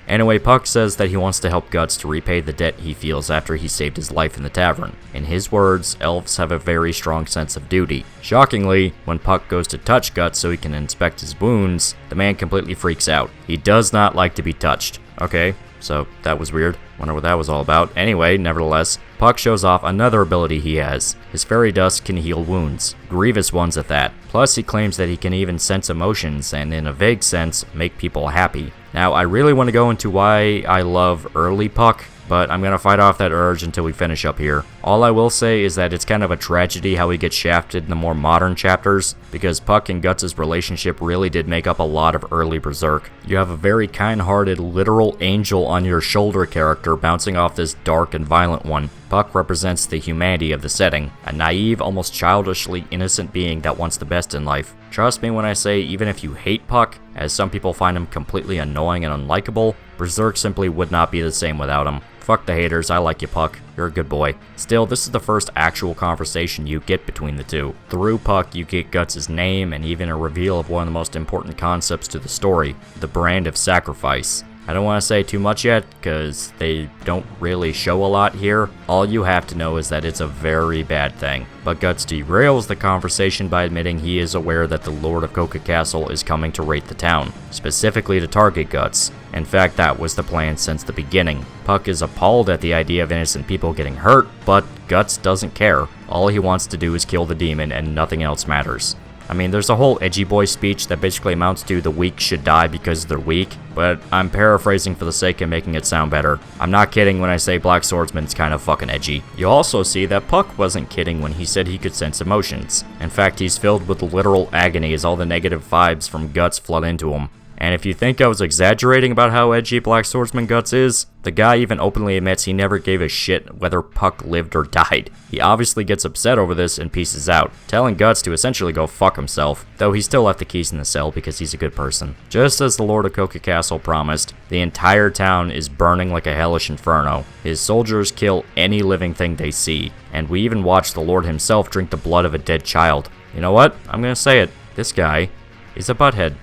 Anyway, Puck says that he wants to help Guts to repay the debt he feels after he saved his life in the tavern. In his words, elves have a very strong sense of duty. Shockingly, when Puck goes to touch Guts so he can inspect his wounds, the man completely freaks out. He does not like to be touched. Okay, so that was weird. Wonder what that was all about. Anyway, nevertheless, Puck shows off another ability he has. His fairy dust can heal wounds, grievous ones at that. Plus, he claims that he can even sense emotions and, in a vague sense, make people happy. Now, I really want to go into why I love early Puck, but I'm gonna fight off that urge until we finish up here. All I will say is that it's kind of a tragedy how he gets shafted in the more modern chapters, because Puck and Guts' relationship really did make up a lot of early Berserk. You have a very kind-hearted, literal angel on your shoulder character bouncing off this dark and violent one. Puck represents the humanity of the setting, a naive, almost childishly innocent being that wants the best in life. Trust me when I say, even if you hate Puck, as some people find him completely annoying and unlikable, Berserk simply would not be the same without him. Fuck the haters, I like you, Puck. You're a good boy. Still, this is the first actual conversation you get between the two. Through Puck, you get Guts' name and even a reveal of one of the most important concepts to the story, the brand of sacrifice. I don't want to say too much yet, because they don't really show a lot here. All you have to know is that it's a very bad thing. But Guts derails the conversation by admitting he is aware that the Lord of Coca Castle is coming to raid the town, specifically to target Guts. In fact, that was the plan since the beginning. Puck is appalled at the idea of innocent people getting hurt, but Guts doesn't care. All he wants to do is kill the demon and nothing else matters. I mean, there's a whole edgy boy speech that basically amounts to the weak should die because they're weak, but I'm paraphrasing for the sake of making it sound better. I'm not kidding when I say Blackswordsman's kind of fucking edgy. You also see that Puck wasn't kidding when he said he could sense emotions. In fact, he's filled with literal agony as all the negative vibes from Guts flood into him. And if you think I was exaggerating about how edgy Blackswordsman Guts is, the guy even openly admits he never gave a shit whether Puck lived or died. He obviously gets upset over this and pieces out, telling Guts to essentially go fuck himself, though he still left the keys in the cell because he's a good person. Just as the Lord of Coca Castle promised, the entire town is burning like a hellish inferno. His soldiers kill any living thing they see, and we even watch the Lord himself drink the blood of a dead child. You know what? I'm gonna say it. This guy is a butthead.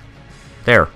There.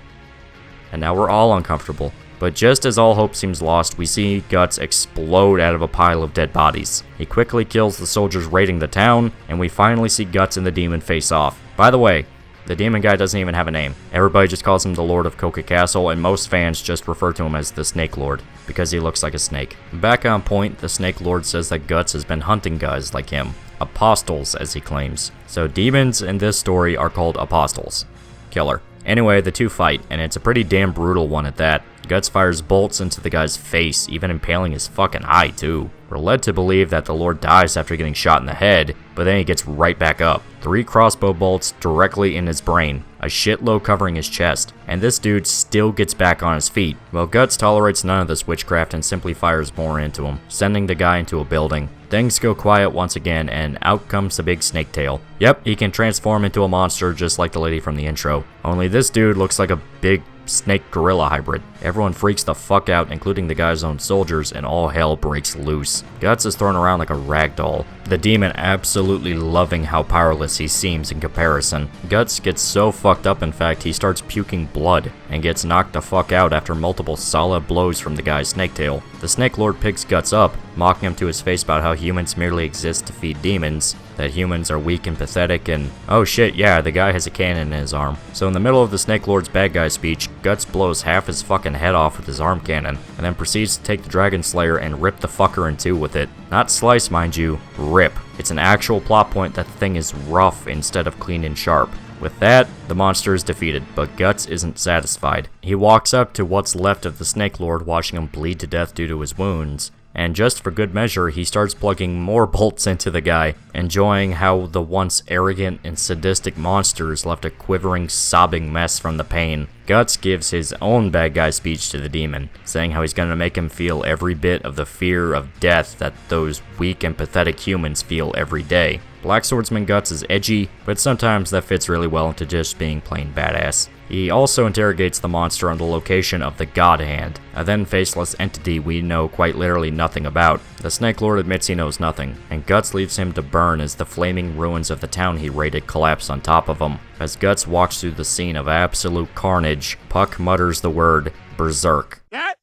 And now we're all uncomfortable. But just as all hope seems lost, we see Guts explode out of a pile of dead bodies. He quickly kills the soldiers raiding the town, and we finally see Guts and the demon face off. By the way, the demon guy doesn't even have a name. Everybody just calls him the Lord of Coca Castle, and most fans just refer to him as the Snake Lord, because he looks like a snake. Back on point, the Snake Lord says that Guts has been hunting guys like him. Apostles, as he claims. So demons in this story are called apostles. Killer. Anyway, the two fight, and it's a pretty damn brutal one at that. Guts fires bolts into the guy's face, even impaling his fucking eye too. We're led to believe that the Lord dies after getting shot in the head, but then he gets right back up. 3 crossbow bolts directly in his brain, a shitload covering his chest, and this dude still gets back on his feet. Well, Guts tolerates none of this witchcraft and simply fires more into him, sending the guy into a building. Things go quiet once again, and out comes the big snake tail. Yep, he can transform into a monster just like the lady from the intro. Only this dude looks like a big snake gorilla hybrid. Everyone freaks the fuck out, including the guy's own soldiers, and all hell breaks loose. Guts is thrown around like a rag doll, the demon absolutely loving how powerless he seems in comparison. Guts gets so fucked up, in fact, he starts puking blood and gets knocked the fuck out after multiple solid blows from the guy's snake tail. The Snake Lord picks Guts up, mocking him to his face about how humans merely exist to feed demons, that humans are weak and pathetic, and oh shit, yeah, the guy has a cannon in his arm. So in the middle of the Snake Lord's bad guy speech, Guts blows half his fucking head off with his arm cannon, and then proceeds to take the Dragon Slayer and rip the fucker in two with it. Not slice, mind you, rip. It's an actual plot point that the thing is rough instead of clean and sharp. With that, the monster is defeated, but Guts isn't satisfied. He walks up to what's left of the Snake Lord, watching him bleed to death due to his wounds, and just for good measure, he starts plugging more bolts into the guy, enjoying how the once arrogant and sadistic monster is left a quivering, sobbing mess from the pain. Guts gives his own bad guy speech to the demon, saying how he's gonna make him feel every bit of the fear of death that those weak and pathetic humans feel every day. Blackswordsman Guts is edgy, but sometimes that fits really well into just being plain badass. He also interrogates the monster on the location of the God Hand, a then faceless entity we know quite literally nothing about. The Snake Lord admits he knows nothing, and Guts leaves him to burn as the flaming ruins of the town he raided collapse on top of him. As Guts walks through the scene of absolute carnage, Puck mutters the word Berserk. There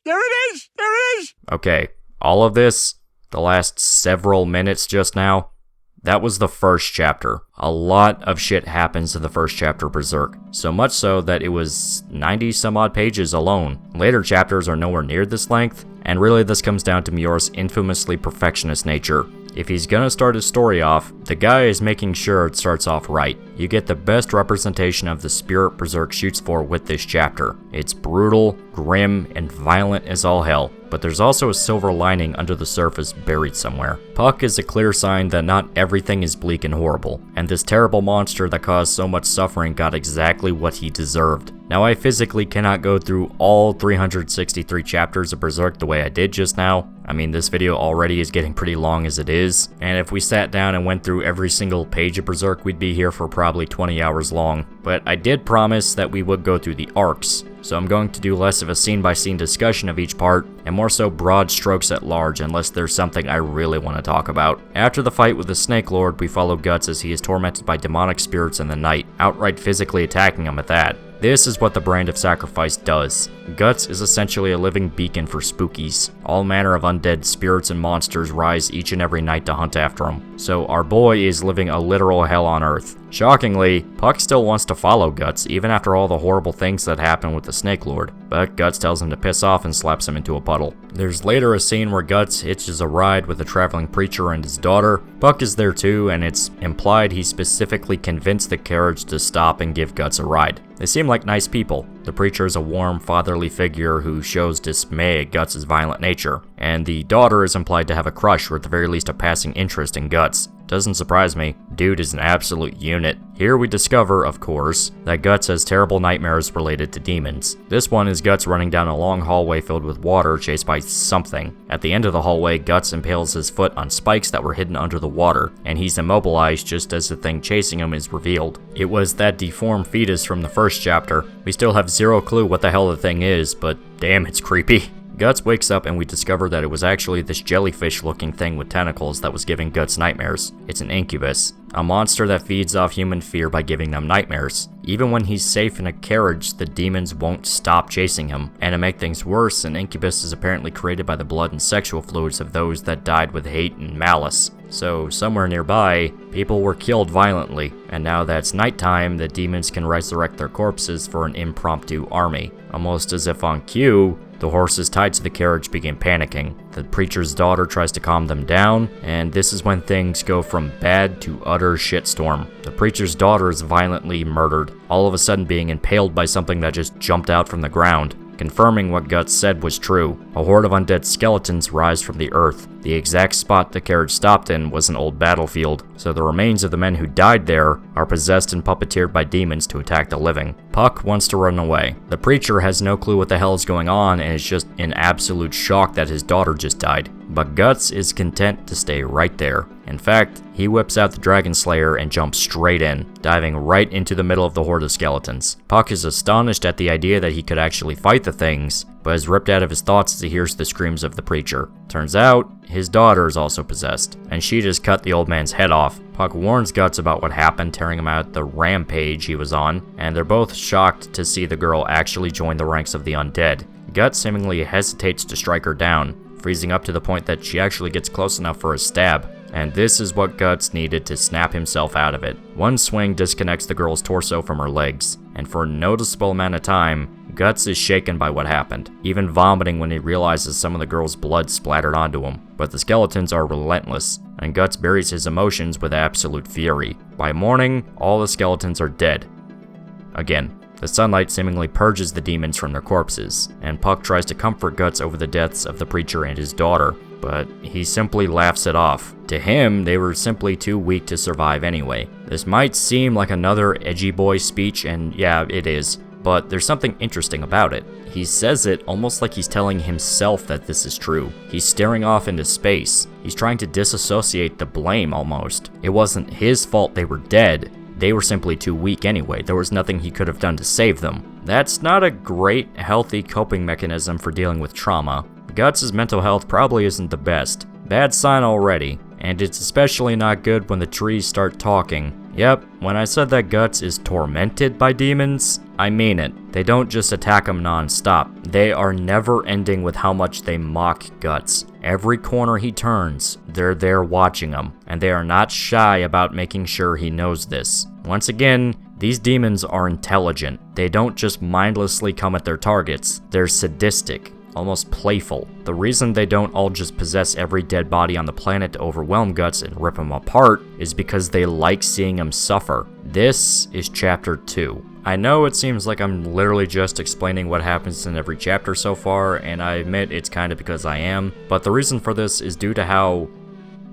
it is! There it is! Okay, all of this, the last several minutes just now, That was the first chapter. A lot of shit happens in the first chapter of Berserk, so much so that it was 90 some odd pages alone. Later chapters are nowhere near this length, and really this comes down to Miura's infamously perfectionist nature. If he's gonna start his story off, the guy is making sure it starts off right. You get the best representation of the spirit Berserk shoots for with this chapter. It's brutal, grim, and violent as all hell, but there's also a silver lining under the surface buried somewhere. Puck is a clear sign that not everything is bleak and horrible, and this terrible monster that caused so much suffering got exactly what he deserved. Now, I physically cannot go through all 363 chapters of Berserk the way I did just now. I mean, this video already is getting pretty long as it is, and if we sat down and went through every single page of Berserk, we'd be here for probably 20 hours long. But I did promise that we would go through the arcs, so I'm going to do less of a scene-by-scene discussion of each part, and more so broad strokes at large unless there's something I really want to talk about. After the fight with the Snake Lord, we follow Guts as he is tormented by demonic spirits in the night, outright physically attacking him at that. This is what the Brand of Sacrifice does. Guts is essentially a living beacon for spookies. All manner of undead spirits and monsters rise each and every night to hunt after him. So our boy is living a literal hell on earth. Shockingly, Puck still wants to follow Guts even after all the horrible things that happen with the Snake Lord, but Guts tells him to piss off and slaps him into a puddle. There's later a scene where Guts hitches a ride with a traveling preacher and his daughter. Puck is there too, and it's implied he specifically convinced the carriage to stop and give Guts a ride. They seem like nice people. The preacher is a warm, fatherly figure who shows dismay at Guts' violent nature, and the daughter is implied to have a crush or at the very least a passing interest in Guts. Doesn't surprise me, dude is an absolute unit. Here we discover, of course, that Guts has terrible nightmares related to demons. This one is Guts running down a long hallway filled with water chased by something. At the end of the hallway, Guts impales his foot on spikes that were hidden under the water, and he's immobilized just as the thing chasing him is revealed. It was that deformed fetus from the first chapter. We still have zero clue what the hell the thing is, but damn, it's creepy. Guts wakes up and we discover that it was actually this jellyfish-looking thing with tentacles that was giving Guts nightmares. It's an incubus, a monster that feeds off human fear by giving them nightmares. Even when he's safe in a carriage, the demons won't stop chasing him. And to make things worse, an incubus is apparently created by the blood and sexual fluids of those that died with hate and malice. So somewhere nearby, people were killed violently, and now that it's nighttime, the demons can resurrect their corpses for an impromptu army. Almost as if on cue, the horses tied to the carriage begin panicking. The preacher's daughter tries to calm them down, and this is when things go from bad to utter shitstorm. The preacher's daughter is violently murdered, all of a sudden being impaled by something that just jumped out from the ground. Confirming what Guts said was true, a horde of undead skeletons rise from the earth. The exact spot the carriage stopped in was an old battlefield, so the remains of the men who died there are possessed and puppeteered by demons to attack the living. Puck wants to run away. The preacher has no clue what the hell is going on and is just in absolute shock that his daughter just died. But Guts is content to stay right there. In fact, he whips out the Dragon Slayer and jumps straight in, diving right into the middle of the horde of skeletons. Puck is astonished at the idea that he could actually fight the things, but is ripped out of his thoughts as he hears the screams of the preacher. Turns out, his daughter is also possessed, and she just cut the old man's head off. Puck warns Guts about what happened, tearing him out the rampage he was on, and they're both shocked to see the girl actually join the ranks of the undead. Guts seemingly hesitates to strike her down, freezing up to the point that she actually gets close enough for a stab. And this is what Guts needed to snap himself out of it. One swing disconnects the girl's torso from her legs, and for a noticeable amount of time, Guts is shaken by what happened, even vomiting when he realizes some of the girl's blood splattered onto him. But the skeletons are relentless, and Guts buries his emotions with absolute fury. By morning, all the skeletons are dead. Again, the sunlight seemingly purges the demons from their corpses, and Puck tries to comfort Guts over the deaths of the preacher and his daughter, but he simply laughs it off. To him, they were simply too weak to survive anyway. This might seem like another edgy boy speech, and yeah, it is, but there's something interesting about it. He says it almost like he's telling himself that this is true. He's staring off into space. He's trying to disassociate the blame almost. It wasn't his fault they were dead. They were simply too weak anyway. There was nothing he could have done to save them. That's not a great, healthy coping mechanism for dealing with trauma. Guts' mental health probably isn't the best. Bad sign already. And it's especially not good when the trees start talking. Yep, when I said that Guts is tormented by demons, I mean it. They don't just attack him non-stop. They are never ending with how much they mock Guts. Every corner he turns, they're there watching him, and they are not shy about making sure he knows this. Once again, these demons are intelligent. They don't just mindlessly come at their targets. They're sadistic, almost playful. The reason they don't all just possess every dead body on the planet to overwhelm Guts and rip him apart is because they like seeing him suffer. This is Chapter 2. I know it seems like I'm literally just explaining what happens in every chapter so far, and I admit it's kind of because I am, but the reason for this is due to how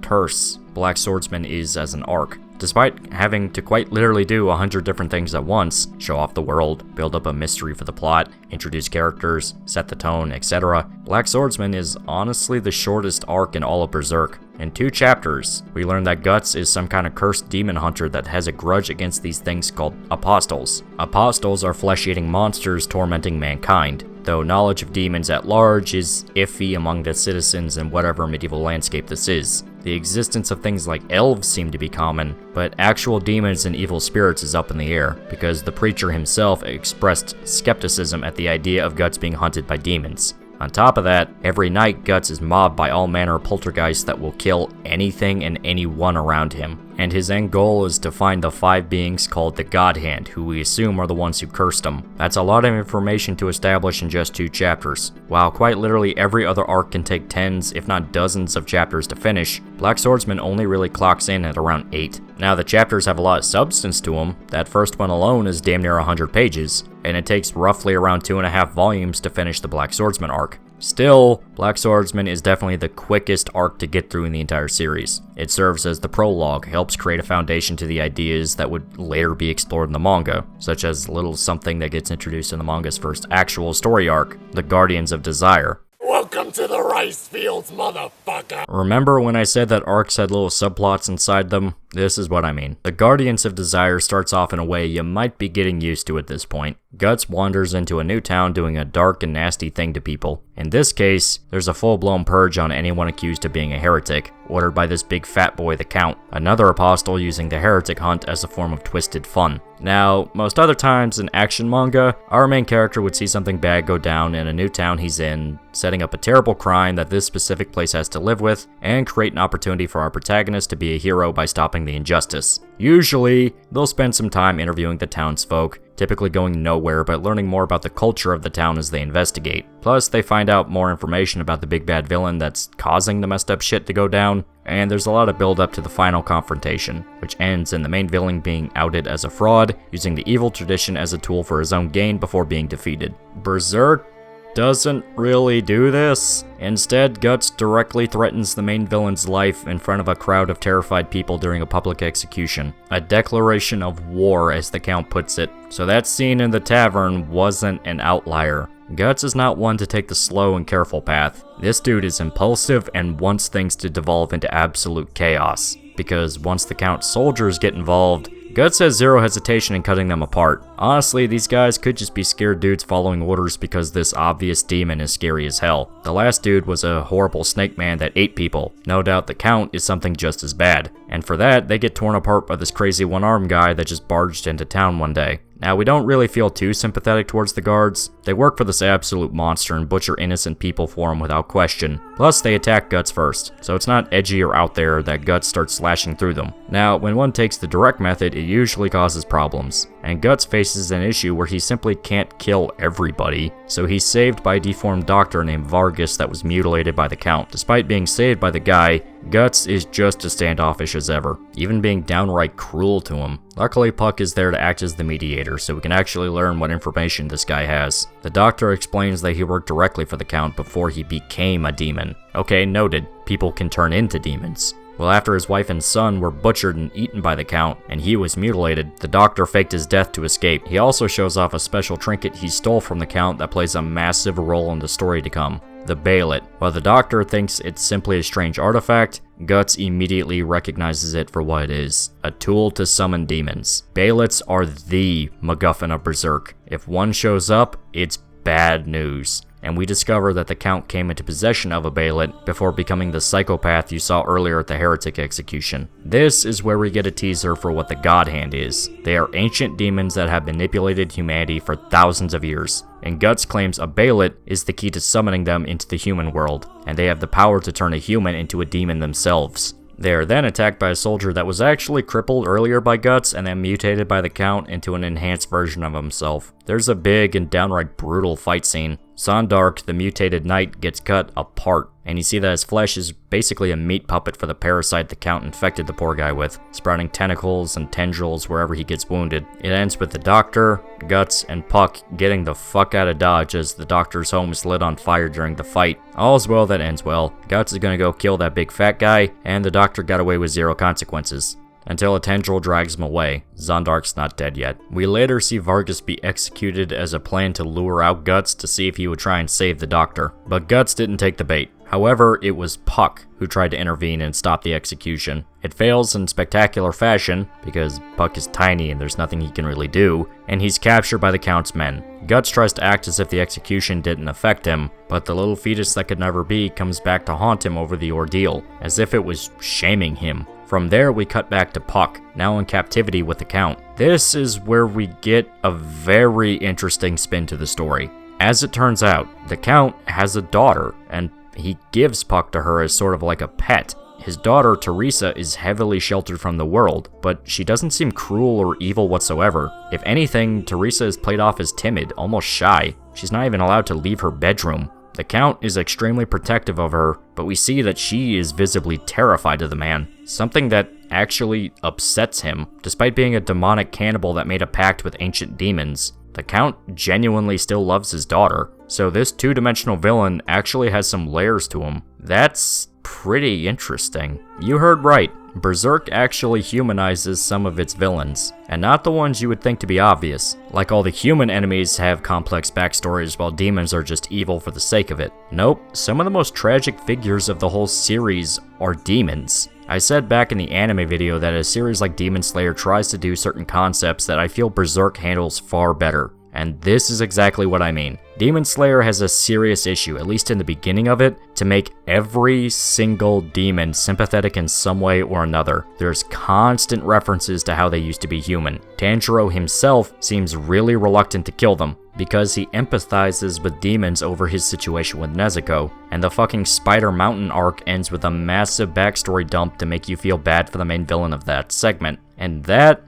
terse Blackswordsman is as an arc. Despite having to quite literally do 100 different things at once, show off the world, build up a mystery for the plot, introduce characters, set the tone, etc., Blackswordsman is honestly the shortest arc in all of Berserk. In 2 chapters, we learn that Guts is some kind of cursed demon hunter that has a grudge against these things called apostles. Apostles are flesh-eating monsters tormenting mankind, though knowledge of demons at large is iffy among the citizens in whatever medieval landscape this is. The existence of things like elves seem to be common, but actual demons and evil spirits is up in the air, because the preacher himself expressed skepticism at the idea of Guts being hunted by demons. On top of that, every night Guts is mobbed by all manner of poltergeists that will kill anything and anyone around him. And his end goal is to find the 5 beings called the God Hand, who we assume are the ones who cursed him. That's a lot of information to establish in just 2 chapters. While quite literally every other arc can take tens, if not dozens of chapters to finish, Blackswordsman only really clocks in at around 8. Now the chapters have a lot of substance to them. That first one alone is damn near 100 pages, and it takes roughly around 2.5 volumes to finish the Blackswordsman arc. Still, Blackswordsman is definitely the quickest arc to get through in the entire series. It serves as the prologue, helps create a foundation to the ideas that would later be explored in the manga, such as a little something that gets introduced in the manga's first actual story arc, the Guardians of Desire. Welcome to the rice fields, motherfucker! Remember when I said that arcs had little subplots inside them? This is what I mean. The Guardians of Desire starts off in a way you might be getting used to at this point. Guts wanders into a new town doing a dark and nasty thing to people. In this case, there's a full-blown purge on anyone accused of being a heretic, ordered by this big fat boy the Count, another apostle using the heretic hunt as a form of twisted fun. Now, most other times in action manga, our main character would see something bad go down in a new town he's in, setting up a terrible crime that this specific place has to live with, and create an opportunity for our protagonist to be a hero by stopping the injustice. Usually, they'll spend some time interviewing the townsfolk, typically going nowhere but learning more about the culture of the town as they investigate. Plus, they find out more information about the big bad villain that's causing the messed up shit to go down, and there's a lot of build up to the final confrontation, which ends in the main villain being outed as a fraud, using the evil tradition as a tool for his own gain before being defeated. Berserk doesn't really do this. Instead, Guts directly threatens the main villain's life in front of a crowd of terrified people during a public execution. A declaration of war, as the Count puts it. So that scene in the tavern wasn't an outlier. Guts is not one to take the slow and careful path. This dude is impulsive and wants things to devolve into absolute chaos. Because once the Count's soldiers get involved, Guts has zero hesitation in cutting them apart. Honestly, these guys could just be scared dudes following orders because this obvious demon is scary as hell. The last dude was a horrible snake man that ate people. No doubt the Count is something just as bad. And for that, they get torn apart by this crazy one-armed guy that just barged into town one day. Now, we don't really feel too sympathetic towards the guards. They work for this absolute monster and butcher innocent people for him without question. Plus, they attack Guts first, so it's not edgy or out there that Guts starts slashing through them. Now, when one takes the direct method, it usually causes problems. And Guts faces an issue where he simply can't kill everybody, so he's saved by a deformed doctor named Vargas that was mutilated by the Count. Despite being saved by the guy, Guts is just as standoffish as ever, even being downright cruel to him. Luckily, Puck is there to act as the mediator, so we can actually learn what information this guy has. The doctor explains that he worked directly for the Count before he became a demon. Okay, noted, people can turn into demons. Well, after his wife and son were butchered and eaten by the Count, and he was mutilated, the doctor faked his death to escape. He also shows off a special trinket he stole from the Count that plays a massive role in the story to come. The Bailet. While the doctor thinks it's simply a strange artifact, Guts immediately recognizes it for what it is, a tool to summon demons. Bailets are the MacGuffin of Berserk. If one shows up, it's bad news. and we discover that the Count came into possession of a Balet before becoming the psychopath you saw earlier at the heretic execution. This is where we get a teaser for what the God Hand is. They are ancient demons that have manipulated humanity for thousands of years, and Guts claims a Balet is the key to summoning them into the human world, and they have the power to turn a human into a demon themselves. They are then attacked by a soldier that was actually crippled earlier by Guts and then mutated by the Count into an enhanced version of himself. There's a big and downright brutal fight scene. Zondark, the mutated knight, gets cut apart, and you see that his flesh is basically a meat puppet for the parasite the Count infected the poor guy with, sprouting tentacles and tendrils wherever he gets wounded. It ends with the Doctor, Guts, and Puck getting the fuck out of Dodge as the Doctor's home is lit on fire during the fight. All's well that ends well. Guts is gonna go kill that big fat guy, and the Doctor got away with zero consequences. Until a tendril drags him away. Zondark's not dead yet. We later see Vargas be executed as a plan to lure out Guts to see if he would try and save the Doctor. But Guts didn't take the bait. However, it was Puck who tried to intervene and stop the execution. It fails in spectacular fashion, because Puck is tiny and there's nothing he can really do, and he's captured by the Count's men. Guts tries to act as if the execution didn't affect him, but the little fetus that could never be comes back to haunt him over the ordeal, as if it was shaming him. From there, we cut back to Puck, now in captivity with the Count. This is where we get a very interesting spin to the story. As it turns out, the Count has a daughter, and he gives Puck to her as sort of like a pet. His daughter, Teresa, is heavily sheltered from the world, but she doesn't seem cruel or evil whatsoever. If anything, Teresa is played off as timid, almost shy. She's not even allowed to leave her bedroom. The Count is extremely protective of her, but we see that she is visibly terrified of the man, something that actually upsets him. Despite being a demonic cannibal that made a pact with ancient demons, the Count genuinely still loves his daughter, so this two-dimensional villain actually has some layers to him. That's pretty interesting. You heard right. Berserk actually humanizes some of its villains, and not the ones you would think to be obvious. Like all the human enemies have complex backstories while demons are just evil for the sake of it. Nope, some of the most tragic figures of the whole series are demons. I said back in the anime video that a series like Demon Slayer tries to do certain concepts that I feel Berserk handles far better. And this is exactly what I mean. Demon Slayer has a serious issue, at least in the beginning of it, to make every single demon sympathetic in some way or another. There's constant references to how they used to be human. Tanjiro himself seems really reluctant to kill them, because he empathizes with demons over his situation with Nezuko, and the fucking Spider Mountain arc ends with a massive backstory dump to make you feel bad for the main villain of that segment. And that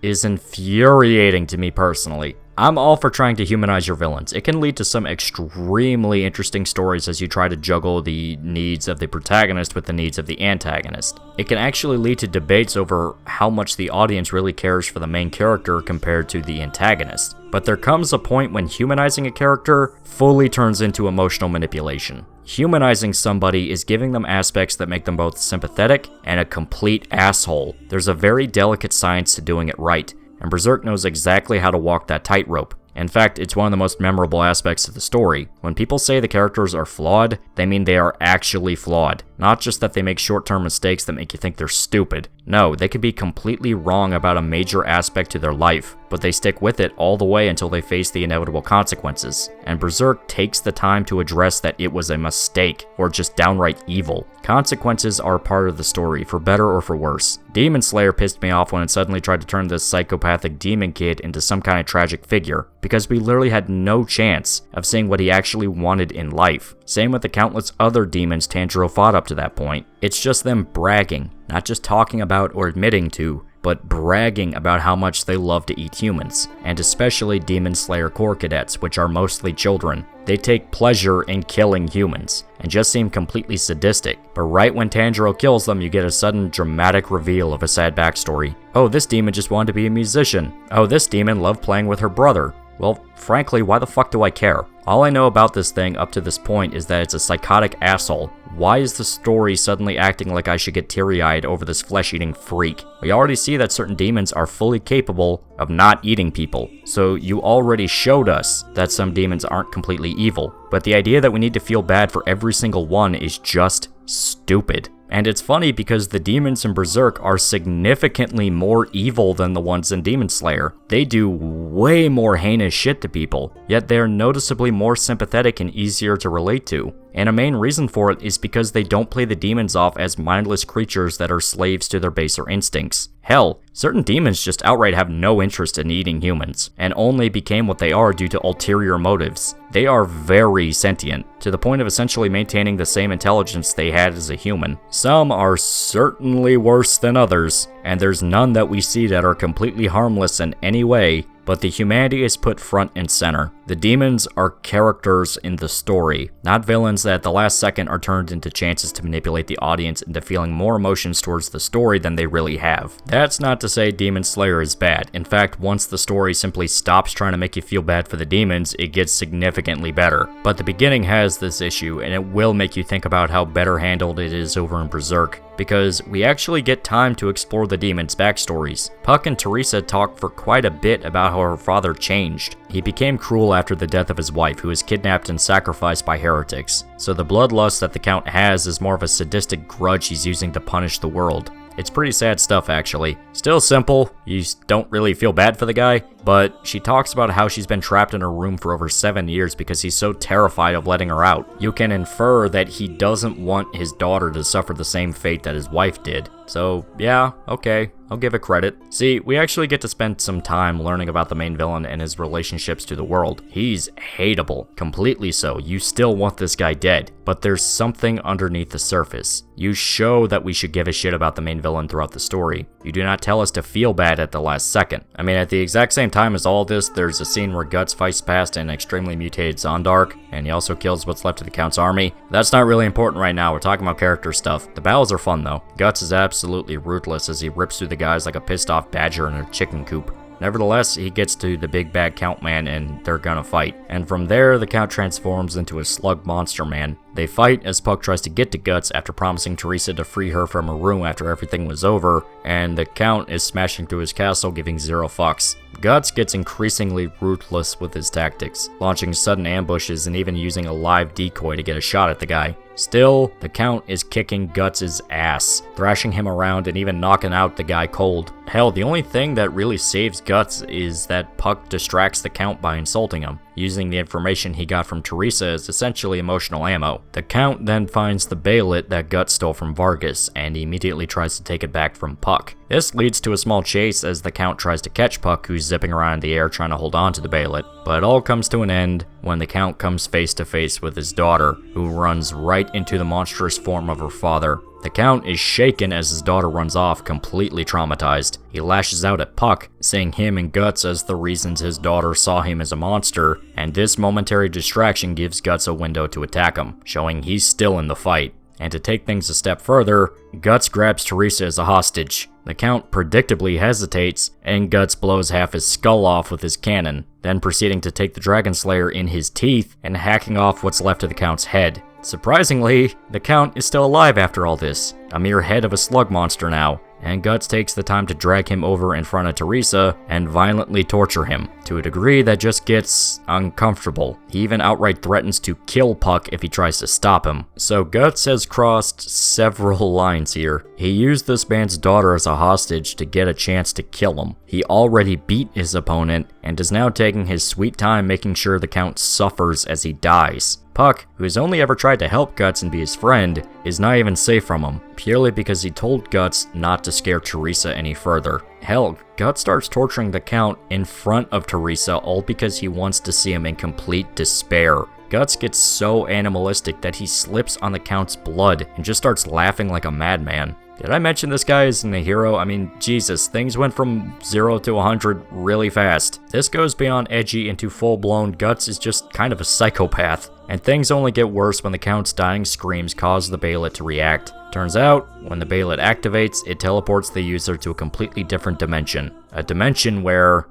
is infuriating to me personally. I'm all for trying to humanize your villains. It can lead to some extremely interesting stories as you try to juggle the needs of the protagonist with the needs of the antagonist. It can actually lead to debates over how much the audience really cares for the main character compared to the antagonist. But there comes a point when humanizing a character fully turns into emotional manipulation. Humanizing somebody is giving them aspects that make them both sympathetic and a complete asshole. There's a very delicate science to doing it right, and Berserk knows exactly how to walk that tightrope. In fact, it's one of the most memorable aspects of the story. When people say the characters are flawed, they mean they are actually flawed. Not just that they make short-term mistakes that make you think they're stupid. No, they could be completely wrong about a major aspect to their life, but they stick with it all the way until they face the inevitable consequences. And Berserk takes the time to address that it was a mistake, or just downright evil. Consequences are part of the story, for better or for worse. Demon Slayer pissed me off when it suddenly tried to turn this psychopathic demon kid into some kind of tragic figure, because we literally had no chance of seeing what he actually wanted in life. Same with the countless other demons Tanjiro fought up to that point. It's just them bragging, not just talking about or admitting to, but bragging about how much they love to eat humans, and especially Demon Slayer Corps cadets, which are mostly children. They take pleasure in killing humans, and just seem completely sadistic, but right when Tanjiro kills them, you get a sudden dramatic reveal of a sad backstory. Oh, this demon just wanted to be a musician. Oh, this demon loved playing with her brother. Well, frankly, why the fuck do I care? All I know about this thing up to this point is that it's a psychotic asshole. Why is the story suddenly acting like I should get teary-eyed over this flesh-eating freak? We already see that certain demons are fully capable of not eating people, so you already showed us that some demons aren't completely evil. But the idea that we need to feel bad for every single one is just stupid. And it's funny because the demons in Berserk are significantly more evil than the ones in Demon Slayer. They do way more heinous shit to people, yet they're noticeably more sympathetic and easier to relate to. And a main reason for it is because they don't play the demons off as mindless creatures that are slaves to their baser instincts. Hell, certain demons just outright have no interest in eating humans, and only became what they are due to ulterior motives. They are very sentient, to the point of essentially maintaining the same intelligence they had as a human. Some are certainly worse than others, and there's none that we see that are completely harmless in any way, but the humanity is put front and center. The demons are characters in the story, not villains that at the last second are turned into chances to manipulate the audience into feeling more emotions towards the story than they really have. That's not to say Demon Slayer is bad. In fact, once the story simply stops trying to make you feel bad for the demons, it gets significantly better. But the beginning has this issue, and it will make you think about how better handled it is over in Berserk, because we actually get time to explore the demons' backstories. Puck and Teresa talk for quite a bit about how her father changed. He became cruel after the death of his wife, who was kidnapped and sacrificed by heretics. So the bloodlust that the Count has is more of a sadistic grudge he's using to punish the world. It's pretty sad stuff, actually. Still simple, you don't really feel bad for the guy, but she talks about how she's been trapped in her room for over 7 years because he's so terrified of letting her out. You can infer that he doesn't want his daughter to suffer the same fate that his wife did. So yeah, okay, I'll give it credit. See, we actually get to spend some time learning about the main villain and his relationships to the world. He's hateable, completely so. You still want this guy dead, but there's something underneath the surface. You show that we should give a shit about the main villain throughout the story. You do not tell us to feel bad at the last second. I mean, at the exact same time as all this, there's a scene where Guts fights past an extremely mutated Zondark, and he also kills what's left of the Count's army. That's not really important right now, we're talking about character stuff. The battles are fun though. Guts is absolutely ruthless as he rips through the guys like a pissed off badger in a chicken coop. Nevertheless, he gets to the big bad Count man and they're gonna fight. And from there, the Count transforms into a slug monster man. They fight as Puck tries to get to Guts after promising Teresa to free her from her room after everything was over, and the Count is smashing through his castle giving zero fucks. Guts gets increasingly ruthless with his tactics, launching sudden ambushes and even using a live decoy to get a shot at the guy. Still, the Count is kicking Guts' ass, thrashing him around and even knocking out the guy cold. Hell, the only thing that really saves Guts is that Puck distracts the Count by insulting him, using the information he got from Teresa as essentially emotional ammo. The Count then finds the Baylet that Guts stole from Vargas, and he immediately tries to take it back from Puck. This leads to a small chase as the Count tries to catch Puck, who's zipping around in the air trying to hold on to the Baylet. But it all comes to an end when the Count comes face to face with his daughter, who runs right into the monstrous form of her father. The Count is shaken as his daughter runs off, completely traumatized. He lashes out at Puck, seeing him and Guts as the reasons his daughter saw him as a monster, and this momentary distraction gives Guts a window to attack him, showing he's still in the fight. And to take things a step further, Guts grabs Teresa as a hostage. The Count predictably hesitates, and Guts blows half his skull off with his cannon, then proceeding to take the Dragon Slayer in his teeth and hacking off what's left of the Count's head. Surprisingly, the Count is still alive after all this, a mere head of a slug monster now, and Guts takes the time to drag him over in front of Teresa and violently torture him, to a degree that just gets uncomfortable. He even outright threatens to kill Puck if he tries to stop him. So Guts has crossed several lines here. He used this man's daughter as a hostage to get a chance to kill him. He already beat his opponent and is now taking his sweet time making sure the Count suffers as he dies. Puck, who has only ever tried to help Guts and be his friend, is not even safe from him, purely because he told Guts not to scare Teresa any further. Hell, Guts starts torturing the Count in front of Teresa, all because he wants to see him in complete despair. Guts gets so animalistic that he slips on the Count's blood and just starts laughing like a madman. Did I mention this guy isn't a hero? I mean, Jesus, things went from 0 to 100 really fast. This goes beyond edgy into full-blown Guts is just kind of a psychopath. And things only get worse when the Count's dying screams cause the Baylet to react. Turns out, when the Baylet activates, it teleports the user to a completely different dimension. A dimension where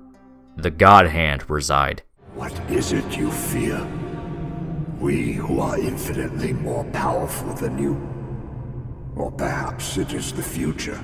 the God Hand reside. What is it you fear? We who are infinitely more powerful than you? Or perhaps it is the future,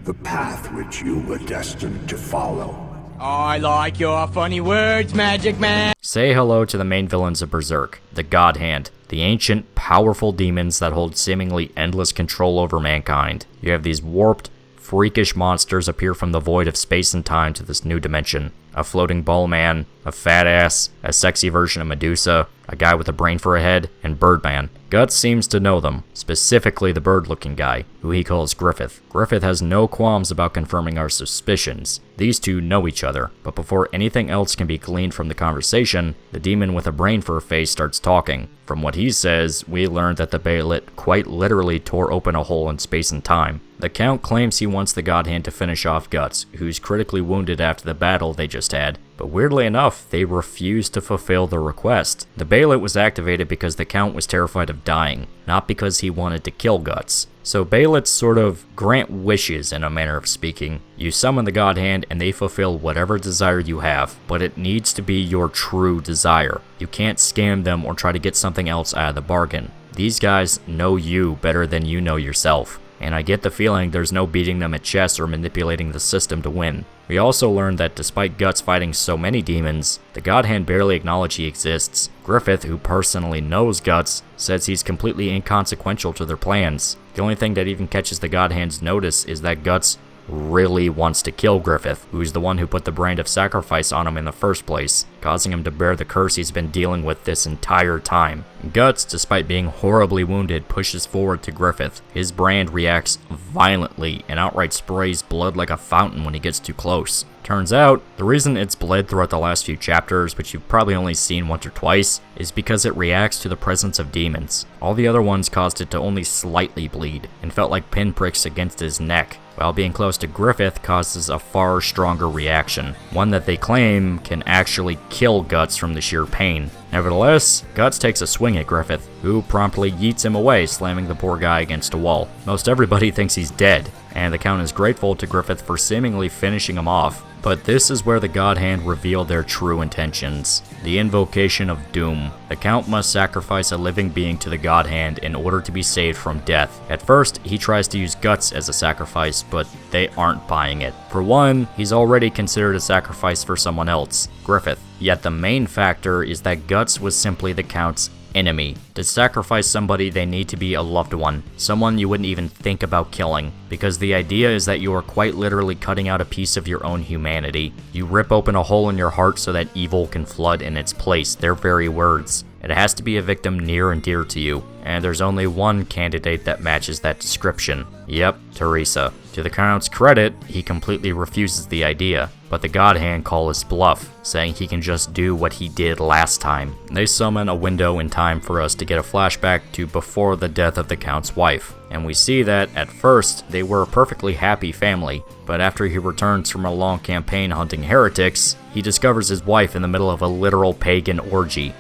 the path which you were destined to follow. I like your funny words, Magic Man. Say hello to the main villains of Berserk, the God Hand. the ancient, powerful demons that hold seemingly endless control over mankind. You have these warped, freakish monsters appear from the void of space and time to this new dimension. A floating ball man, a fat ass, a sexy version of Medusa, a guy with a brain for a head, and Birdman. Guts seems to know them, specifically the bird-looking guy, who he calls Griffith. Griffith has no qualms about confirming our suspicions. These two know each other, but before anything else can be gleaned from the conversation, the demon with a brain for a face starts talking. From what he says, we learned that the Bayolet quite literally tore open a hole in space and time. The Count claims he wants the God Hand to finish off Guts, who's critically wounded after the battle they just had, but weirdly enough, they refuse to fulfill the request. The Bayolet was activated because the Count was terrified of dying, not because he wanted to kill Guts. So Bayolets sort of grant wishes in a manner of speaking. You summon the God Hand and they fulfill whatever desire you have, but it needs to be your true desire. You can't scam them or try to get something else out of the bargain. These guys know you better than you know yourself, and I get the feeling there's no beating them at chess or manipulating the system to win. We also learned that despite Guts fighting so many demons, the God Hand barely acknowledges he exists. Griffith, who personally knows Guts, says he's completely inconsequential to their plans. The only thing that even catches the God Hand's notice is that Guts really wants to kill Griffith, who's the one who put the brand of sacrifice on him in the first place, causing him to bear the curse he's been dealing with this entire time. Guts, despite being horribly wounded, pushes forward to Griffith. His brand reacts violently and outright sprays blood like a fountain when he gets too close. Turns out, the reason it's bled throughout the last few chapters, which you've probably only seen once or twice, is because it reacts to the presence of demons. All the other ones caused it to only slightly bleed, and felt like pinpricks against his neck, while being close to Griffith causes a far stronger reaction, one that they claim can actually kill Guts from the sheer pain. Nevertheless, Guts takes a swing at Griffith, who promptly yeets him away, slamming the poor guy against a wall. Most everybody thinks he's dead, and the Count is grateful to Griffith for seemingly finishing him off. But this is where the God Hand revealed their true intentions. The invocation of doom. The Count must sacrifice a living being to the God Hand in order to be saved from death. At first, he tries to use Guts as a sacrifice, but they aren't buying it. For one, he's already considered a sacrifice for someone else, Griffith. Yet the main factor is that Guts was simply the Count's enemy. To sacrifice somebody, they need to be a loved one, someone you wouldn't even think about killing, because the idea is that you are quite literally cutting out a piece of your own humanity. You rip open a hole in your heart so that evil can flood in its place, their very words. It has to be a victim near and dear to you, and there's only one candidate that matches that description. Yep, Teresa. To the Count's credit, he completely refuses the idea, but the God Hand call his bluff, saying he can just do what he did last time. They summon a window in time for us to get a flashback to before the death of the Count's wife, and we see that, at first, they were a perfectly happy family, but after he returns from a long campaign hunting heretics, he discovers his wife in the middle of a literal pagan orgy.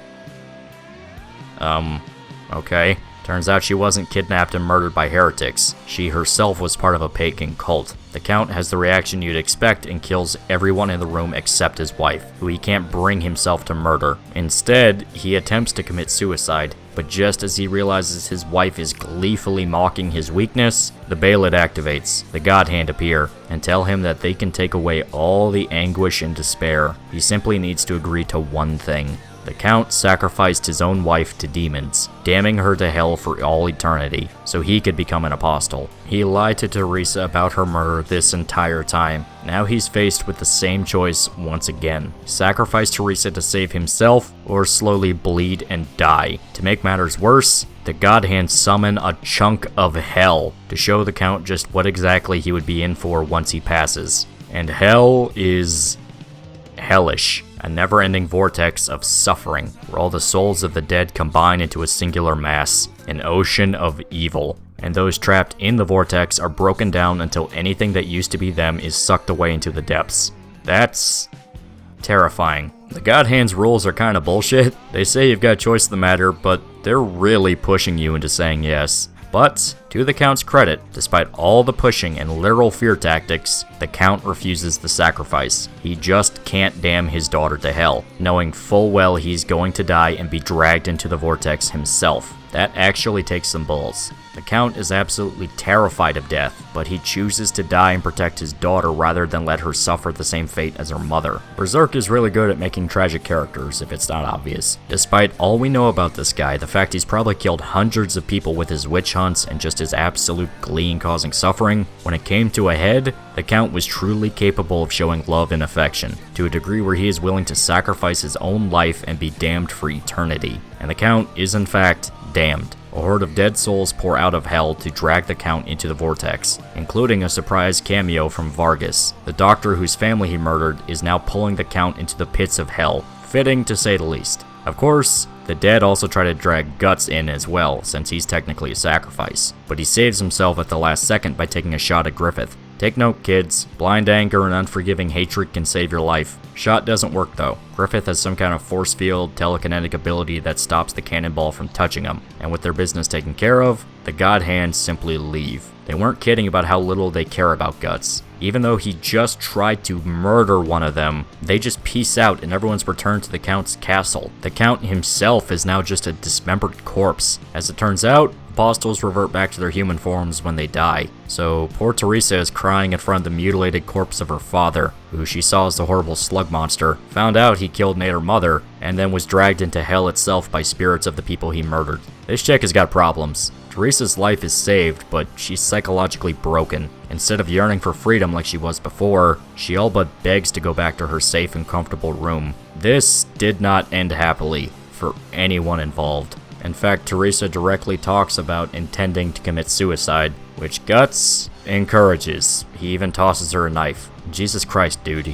Okay. Turns out she wasn't kidnapped and murdered by heretics. She herself was part of a pagan cult. The Count has the reaction you'd expect and kills everyone in the room except his wife, who he can't bring himself to murder. Instead, he attempts to commit suicide, but just as he realizes his wife is gleefully mocking his weakness, the Bayolet activates, the God Hand appear, and tell him that they can take away all the anguish and despair. He simply needs to agree to one thing. The Count sacrificed his own wife to demons, damning her to hell for all eternity, so he could become an apostle. He lied to Teresa about her murder this entire time. Now he's faced with the same choice once again. Sacrifice Teresa to save himself, or slowly bleed and die. To make matters worse, the God Hand summon a chunk of hell to show the Count just what exactly he would be in for once he passes. And hell is hellish. A never-ending vortex of suffering, where all the souls of the dead combine into a singular mass, an ocean of evil. And those trapped in the vortex are broken down until anything that used to be them is sucked away into the depths. That's terrifying. The God Hand's rules are kinda bullshit. They say you've got choice in the matter, but they're really pushing you into saying yes. But To the Count's credit, despite all the pushing and literal fear tactics, the Count refuses the sacrifice. He just can't damn his daughter to hell, knowing full well he's going to die and be dragged into the vortex himself. That actually takes some balls. The Count is absolutely terrified of death, but he chooses to die and protect his daughter rather than let her suffer the same fate as her mother. Berserk is really good at making tragic characters, if it's not obvious. Despite all we know about this guy, the fact he's probably killed hundreds of people with his witch hunts and just his absolute glee in causing suffering, when it came to a head, the Count was truly capable of showing love and affection, to a degree where he is willing to sacrifice his own life and be damned for eternity. And the Count is in fact damned. A horde of dead souls pour out of hell to drag the Count into the vortex, including a surprise cameo from Vargas. The doctor whose family he murdered is now pulling the Count into the pits of hell, fitting to say the least. Of course, the dead also try to drag Guts in as well, since he's technically a sacrifice, but he saves himself at the last second by taking a shot at Griffith. Take note, kids, blind anger and unforgiving hatred can save your life. Shot doesn't work though. Griffith has some kind of force field, telekinetic ability that stops the cannonball from touching him, and with their business taken care of, the God Hands simply leave. They weren't kidding about how little they care about Guts. Even though he just tried to murder one of them, they just peace out and everyone's returned to the Count's castle. The Count himself is now just a dismembered corpse. As it turns out, apostles revert back to their human forms when they die. So poor Teresa is crying in front of the mutilated corpse of her father, who she saw as the horrible slug monster, found out he killed and ate her mother, and then was dragged into hell itself by spirits of the people he murdered. This chick has got problems. Teresa's life is saved, but she's psychologically broken. Instead of yearning for freedom like she was before, she all but begs to go back to her safe and comfortable room. This did not end happily for anyone involved. In fact, Teresa directly talks about intending to commit suicide, which Guts encourages. He even tosses her a knife. Jesus Christ, dude,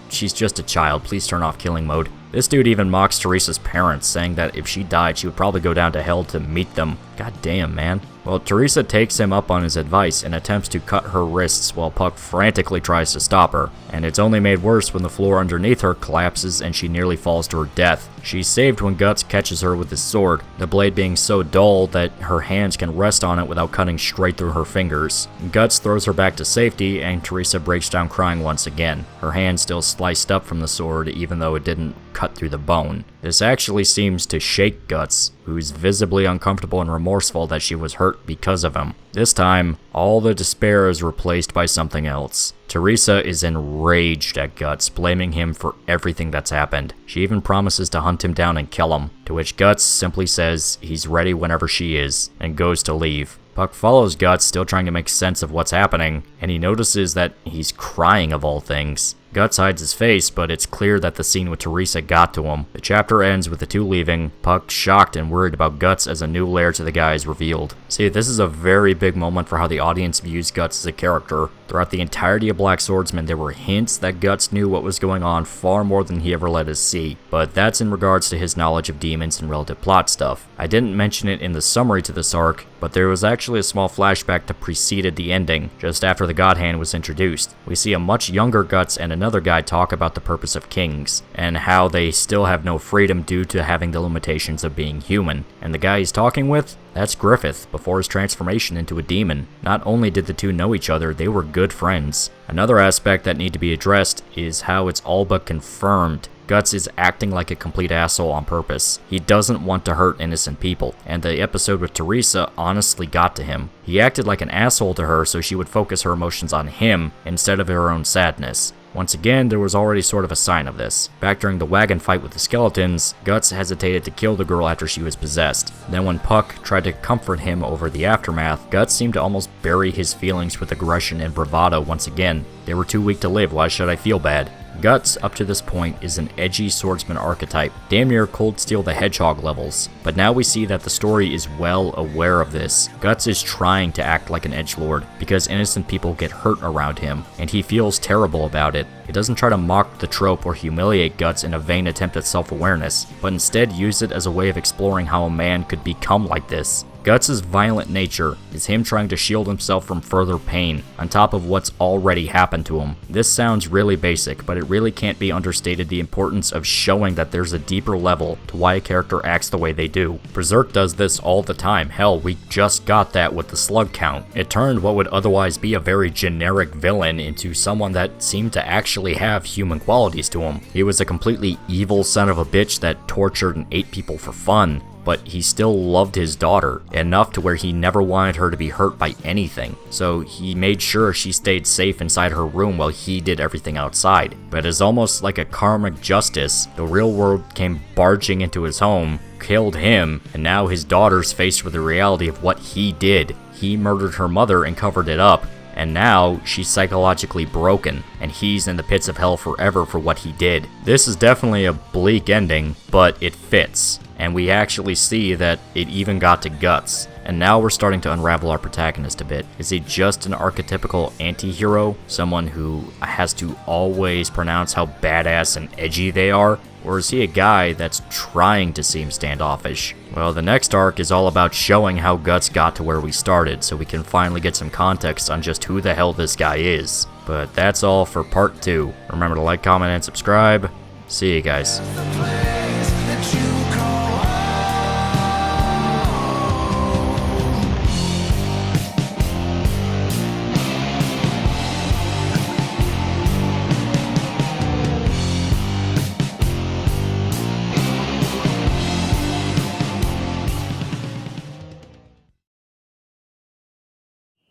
she's just a child. Please turn off killing mode. This dude even mocks Teresa's parents, saying that if she died, she would probably go down to hell to meet them. God damn, man. Well, Teresa takes him up on his advice and attempts to cut her wrists while Puck frantically tries to stop her. And it's only made worse when the floor underneath her collapses and she nearly falls to her death. She's saved when Guts catches her with his sword, the blade being so dull that her hands can rest on it without cutting straight through her fingers. Guts throws her back to safety and Teresa breaks down crying once again, her hand still sliced up from the sword even though it didn't cut through the bone. This actually seems to shake Guts, who's visibly uncomfortable and remorseful that she was hurt because of him. This time, all the despair is replaced by something else. Teresa is enraged at Guts, blaming him for everything that's happened. She even promises to hunt him down and kill him, to which Guts simply says he's ready whenever she is, and goes to leave. Puck follows Guts, still trying to make sense of what's happening, and he notices that he's crying of all things. Guts hides his face, but it's clear that the scene with Teresa got to him. The chapter ends with the two leaving, Puck shocked and worried about Guts as a new layer to the guy is revealed. See, this is a very big moment for how the audience views Guts as a character. Throughout the entirety of Blackswordsman, there were hints that Guts knew what was going on far more than he ever let us see, but that's in regards to his knowledge of demons and relative plot stuff. I didn't mention it in the summary to this arc, but there was actually a small flashback that preceded the ending, just after the God Hand was introduced. We see a much younger Guts and another guy talk about the purpose of kings, and how they still have no freedom due to having the limitations of being human. And the guy he's talking with? That's Griffith, before his transformation into a demon. Not only did the two know each other, they were good friends. Another aspect that need to be addressed is how it's all but confirmed Guts is acting like a complete asshole on purpose. He doesn't want to hurt innocent people, and the episode with Teresa honestly got to him. He acted like an asshole to her so she would focus her emotions on him instead of her own sadness. Once again, there was already sort of a sign of this. Back during the wagon fight with the skeletons, Guts hesitated to kill the girl after she was possessed. Then when Puck tried to comfort him over the aftermath, Guts seemed to almost bury his feelings with aggression and bravado once again. They were too weak to live, why should I feel bad? Guts, up to this point, is an edgy swordsman archetype, damn near Cold Steel the Hedgehog levels. But now we see that the story is well aware of this. Guts is trying to act like an edgelord, because innocent people get hurt around him, and he feels terrible about it. It doesn't try to mock the trope or humiliate Guts in a vain attempt at self-awareness, but instead use it as a way of exploring how a man could become like this. Guts' violent nature is him trying to shield himself from further pain, on top of what's already happened to him. This sounds really basic, but it really can't be understated the importance of showing that there's a deeper level to why a character acts the way they do. Berserk does this all the time. Hell, we just got that with the slug count. It turned what would otherwise be a very generic villain into someone that seemed to actually have human qualities to him. He was a completely evil son of a bitch that tortured and ate people for fun, but he still loved his daughter enough to where he never wanted her to be hurt by anything. So he made sure she stayed safe inside her room while he did everything outside. But as almost like a karmic justice, the real world came barging into his home, killed him, and now his daughter's faced with the reality of what he did. He murdered her mother and covered it up, and now she's psychologically broken, and he's in the pits of hell forever for what he did. This is definitely a bleak ending, but it fits, and we actually see that it even got to Guts. And now we're starting to unravel our protagonist a bit. Is he just an archetypical anti-hero? Someone who has to always pronounce how badass and edgy they are? Or is he a guy that's trying to seem standoffish? Well, the next arc is all about showing how Guts got to where we started, so we can finally get some context on just who the hell this guy is. But that's all for part 2. Remember to like, comment, and subscribe. See you guys.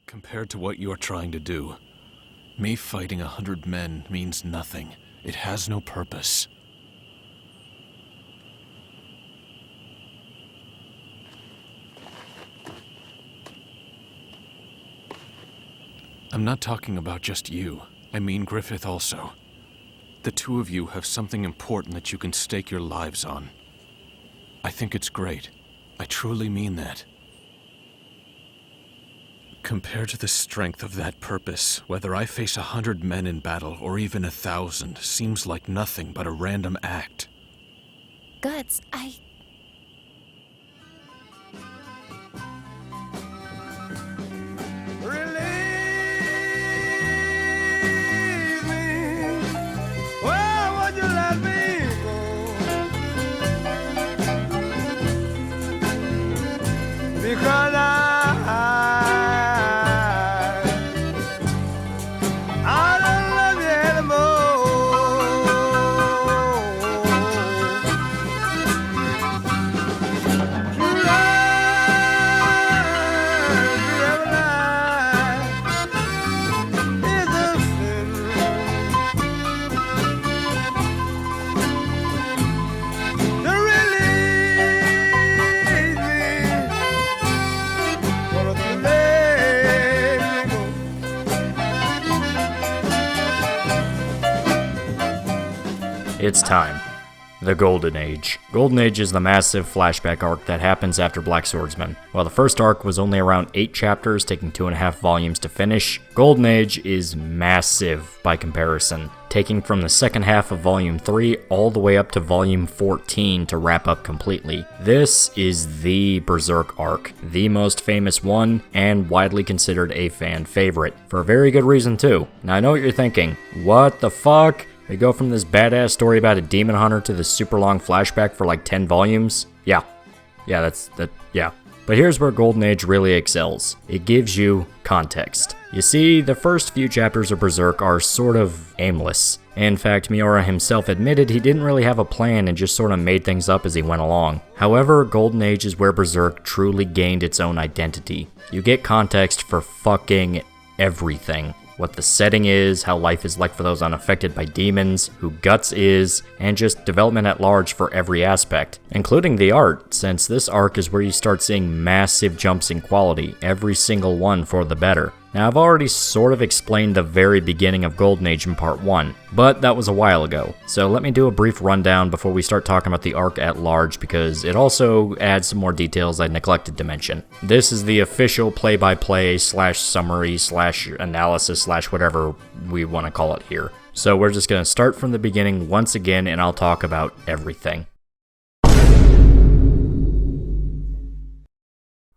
Compared to what you're trying to do, me fighting 100 men means nothing. It has no purpose. I'm not talking about just you. I mean Griffith also. The two of you have something important that you can stake your lives on. I think it's great. I truly mean that. Compared to the strength of that purpose, whether I face 100 men in battle or even 1,000 seems like nothing but a random act. Guts, Because I don't love you anymore. True love is a sin. To release me. It's time. The Golden Age. Golden Age is the massive flashback arc that happens after Blackswordsman. While the first arc was only around 8 chapters, taking 2.5 volumes to finish, Golden Age is massive by comparison, taking from the second half of Volume 3 all the way up to Volume 14 to wrap up completely. This is the Berserk arc, the most famous one, and widely considered a fan favorite, for a very good reason too. Now I know what you're thinking, what the fuck? We go from this badass story about a demon hunter to this super long flashback for like 10 volumes? Yeah, But here's where Golden Age really excels. It gives you context. You see, the first few chapters of Berserk are sort of aimless. In fact, Miura himself admitted he didn't really have a plan and just sort of made things up as he went along. However, Golden Age is where Berserk truly gained its own identity. You get context for fucking everything. What the setting is, how life is like for those unaffected by demons, who Guts is, and just development at large for every aspect, including the art, since this arc is where you start seeing massive jumps in quality, every single one for the better. Now, I've already sort of explained the very beginning of Golden Age in part 1, but that was a while ago, so let me do a brief rundown before we start talking about the arc at large, because it also adds some more details I neglected to mention. This is the official play-by-play / summary / analysis / whatever we want to call it here. So we're just going to start from the beginning once again, and I'll talk about everything.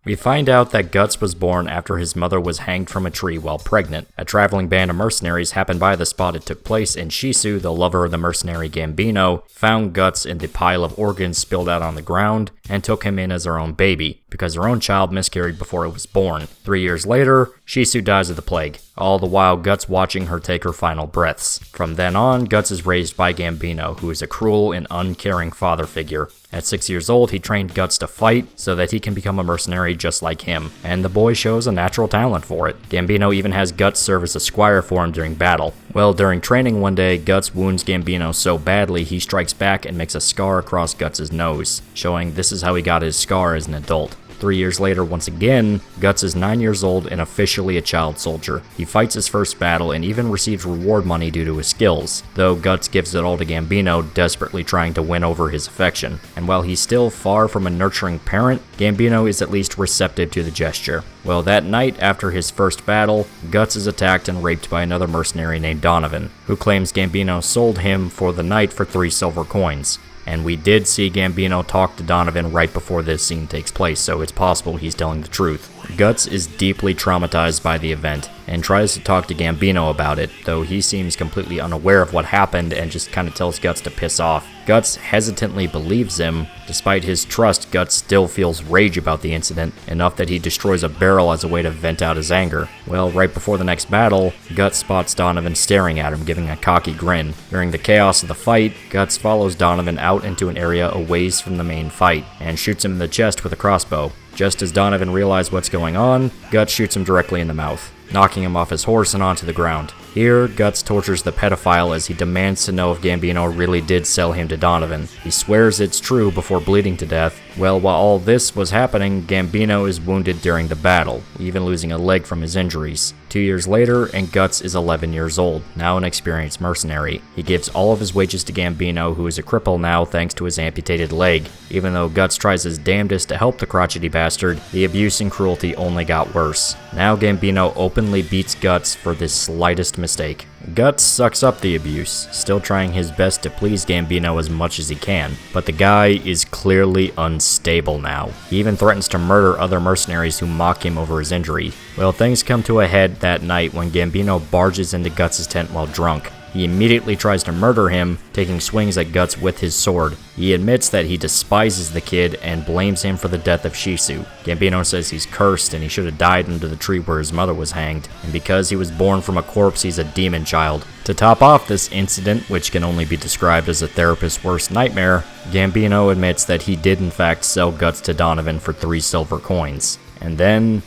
We find out that Guts was born after his mother was hanged from a tree while pregnant. A traveling band of mercenaries happened by the spot it took place, and Shisu, the lover of the mercenary Gambino, found Guts in the pile of organs spilled out on the ground and took him in as her own baby, because her own child miscarried before it was born. 3 years later, Shisu dies of the plague, all the while Guts watching her take her final breaths. From then on, Guts is raised by Gambino, who is a cruel and uncaring father figure. At 6 years old, he trained Guts to fight so that he can become a mercenary just like him, and the boy shows a natural talent for it. Gambino even has Guts serve as a squire for him during battle. Well, during training one day, Guts wounds Gambino so badly he strikes back and makes a scar across Guts' nose, showing this is how he got his scar as an adult. 3 years later, once again, Guts is 9 years old and officially a child soldier. He fights his first battle and even receives reward money due to his skills, though Guts gives it all to Gambino, desperately trying to win over his affection. And while he's still far from a nurturing parent, Gambino is at least receptive to the gesture. Well, that night after his first battle, Guts is attacked and raped by another mercenary named Donovan, who claims Gambino sold him for the night for 3 silver coins. And we did see Gambino talk to Donovan right before this scene takes place, so it's possible he's telling the truth. Guts is deeply traumatized by the event, and tries to talk to Gambino about it, though he seems completely unaware of what happened and just kinda tells Guts to piss off. Guts hesitantly believes him. Despite his trust, Guts still feels rage about the incident, enough that he destroys a barrel as a way to vent out his anger. Well, right before the next battle, Guts spots Donovan staring at him, giving a cocky grin. During the chaos of the fight, Guts follows Donovan out into an area a ways from the main fight, and shoots him in the chest with a crossbow. Just as Donovan realizes what's going on, Guts shoots him directly in the mouth, knocking him off his horse and onto the ground. Here, Guts tortures the pedophile as he demands to know if Gambino really did sell him to Donovan. He swears it's true before bleeding to death. Well, while all this was happening, Gambino is wounded during the battle, even losing a leg from his injuries. 2 years later, and Guts is 11 years old, now an experienced mercenary. He gives all of his wages to Gambino, who is a cripple now thanks to his amputated leg. Even though Guts tries his damnedest to help the crotchety bastard, the abuse and cruelty only got worse. Now Gambino openly beats Guts for this slightest mistake. Guts sucks up the abuse, still trying his best to please Gambino as much as he can, but the guy is clearly unstable now. He even threatens to murder other mercenaries who mock him over his injury. Well, things come to a head that night when Gambino barges into Guts' tent while drunk. He immediately tries to murder him, taking swings at Guts with his sword. He admits that he despises the kid and blames him for the death of Shisu. Gambino says he's cursed and he should have died under the tree where his mother was hanged, and because he was born from a corpse, he's a demon child. To top off this incident, which can only be described as a therapist's worst nightmare, Gambino admits that he did in fact sell Guts to Donovan for 3 silver coins. And then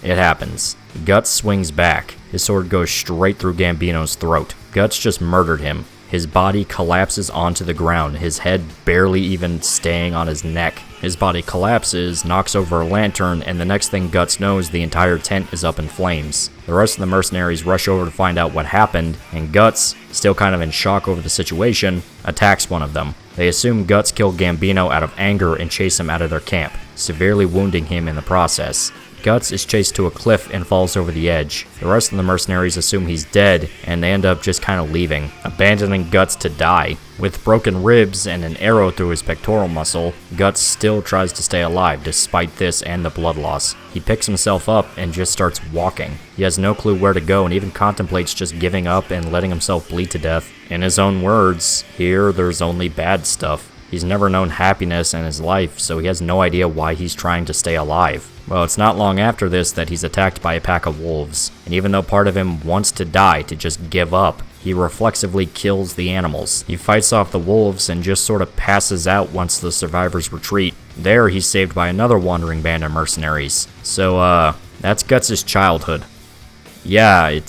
it happens. Guts swings back. His sword goes straight through Gambino's throat. Guts just murdered him. His body collapses onto the ground, his head barely even staying on his neck. His body collapses, knocks over a lantern, and the next thing Guts knows, the entire tent is up in flames. The rest of the mercenaries rush over to find out what happened, and Guts, still kind of in shock over the situation, attacks one of them. They assume Guts killed Gambino out of anger and chase him out of their camp, severely wounding him in the process. Guts is chased to a cliff and falls over the edge. The rest of the mercenaries assume he's dead, and they end up just kind of leaving, abandoning Guts to die. With broken ribs and an arrow through his pectoral muscle, Guts still tries to stay alive despite this and the blood loss. He picks himself up and just starts walking. He has no clue where to go and even contemplates just giving up and letting himself bleed to death. In his own words, here there's only bad stuff. He's never known happiness in his life, so he has no idea why he's trying to stay alive. Well, it's not long after this that he's attacked by a pack of wolves, and even though part of him wants to die, to just give up, he reflexively kills the animals. He fights off the wolves and just sort of passes out once the survivors retreat. There, he's saved by another wandering band of mercenaries. So, that's Guts' childhood. Yeah,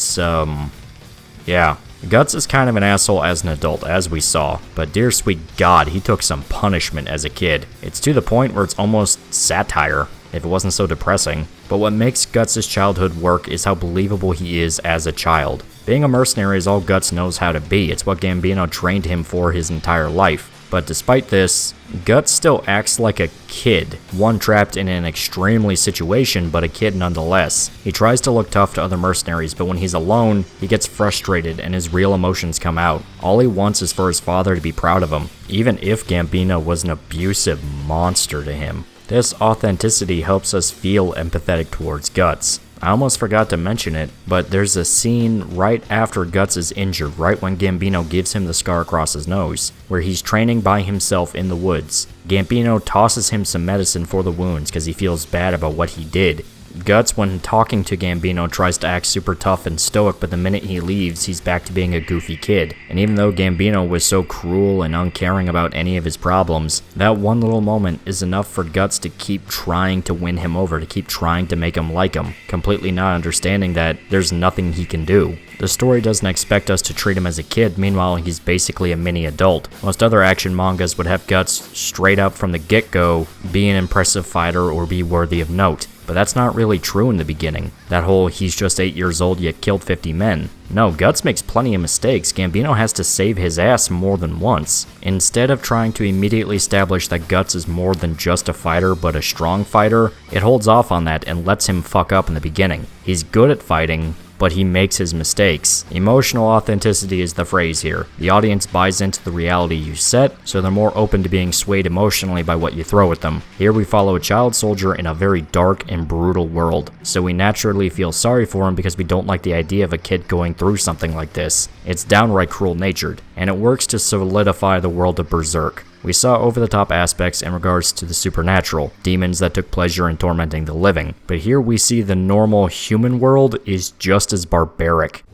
yeah. Guts is kind of an asshole as an adult, as we saw, but dear sweet God, he took some punishment as a kid. It's to the point where it's almost satire, if it wasn't so depressing. But what makes Guts' childhood work is how believable he is as a child. Being a mercenary is all Guts knows how to be. It's what Gambino trained him for his entire life. But despite this, Guts still acts like a kid, one trapped in an extremely situation, but a kid nonetheless. He tries to look tough to other mercenaries, but when he's alone, he gets frustrated and his real emotions come out. All he wants is for his father to be proud of him, even if Gambino was an abusive monster to him. This authenticity helps us feel empathetic towards Guts. I almost forgot to mention it, but there's a scene right after Guts is injured, right when Gambino gives him the scar across his nose, where he's training by himself in the woods. Gambino tosses him some medicine for the wounds because he feels bad about what he did. Guts, when talking to Gambino, tries to act super tough and stoic, but the minute he leaves, he's back to being a goofy kid. And even though Gambino was so cruel and uncaring about any of his problems, that one little moment is enough for Guts to keep trying to win him over, to keep trying to make him like him, completely not understanding that there's nothing he can do. The story doesn't expect us to treat him as a kid, meanwhile he's basically a mini adult. Most other action mangas would have Guts straight up from the get-go be an impressive fighter or be worthy of note. But that's not really true in the beginning. That whole he's just 8 years old yet killed 50 men. No, Guts makes plenty of mistakes. Gambino has to save his ass more than once. Instead of trying to immediately establish that Guts is more than just a fighter but a strong fighter, it holds off on that and lets him fuck up in the beginning. He's good at fighting, but he makes his mistakes. Emotional authenticity is the phrase here. The audience buys into the reality you set, so they're more open to being swayed emotionally by what you throw at them. Here we follow a child soldier in a very dark and brutal world, so we naturally feel sorry for him because we don't like the idea of a kid going through something like this. It's downright cruel-natured, and it works to solidify the world of Berserk. We saw over-the-top aspects in regards to the supernatural, demons that took pleasure in tormenting the living, but here we see the normal human world is just as barbaric.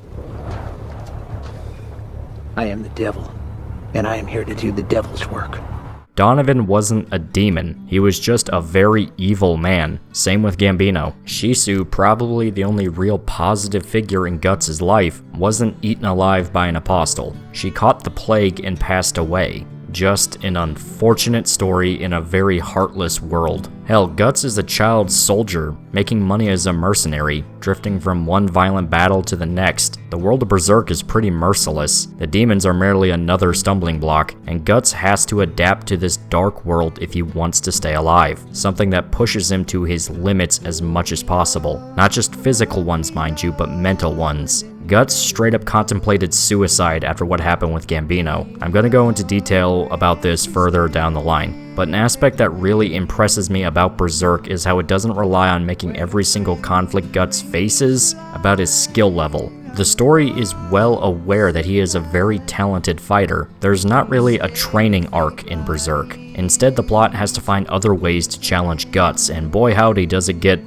I am the devil, and I am here to do the devil's work. Donovan wasn't a demon, he was just a very evil man. Same with Gambino. Shisu, probably the only real positive figure in Guts' life, wasn't eaten alive by an apostle. She caught the plague and passed away. Just an unfortunate story in a very heartless world. Hell, Guts is a child soldier, making money as a mercenary, drifting from one violent battle to the next. The world of Berserk is pretty merciless. The demons are merely another stumbling block, and Guts has to adapt to this dark world if he wants to stay alive. Something that pushes him to his limits as much as possible. Not just physical ones, mind you, but mental ones. Guts straight up contemplated suicide after what happened with Gambino. I'm gonna go into detail about this further down the line, but an aspect that really impresses me about Berserk is how it doesn't rely on making every single conflict Guts faces about his skill level. The story is well aware that he is a very talented fighter. There's not really a training arc in Berserk. Instead, the plot has to find other ways to challenge Guts, and boy howdy does it get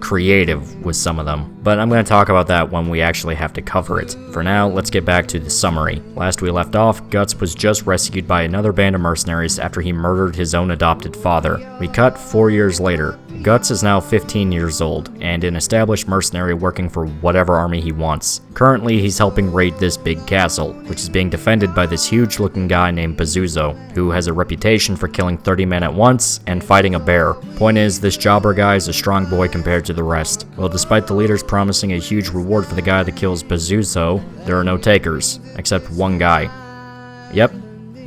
creative with some of them. But I'm going to talk about that when we actually have to cover it. For now, let's get back to the summary. Last we left off, Guts was just rescued by another band of mercenaries after he murdered his own adopted father. We cut 4 years later. Guts is now 15 years old, and an established mercenary working for whatever army he wants. Currently, he's helping raid this big castle, which is being defended by this huge-looking guy named Pazuzu, who has a reputation for killing 30 men at once and fighting a bear. Point is, this jobber guy is a strong boy compared to the rest. Well, despite the leaders promising a huge reward for the guy that kills Pazuzu, there are no takers, except one guy. Yep,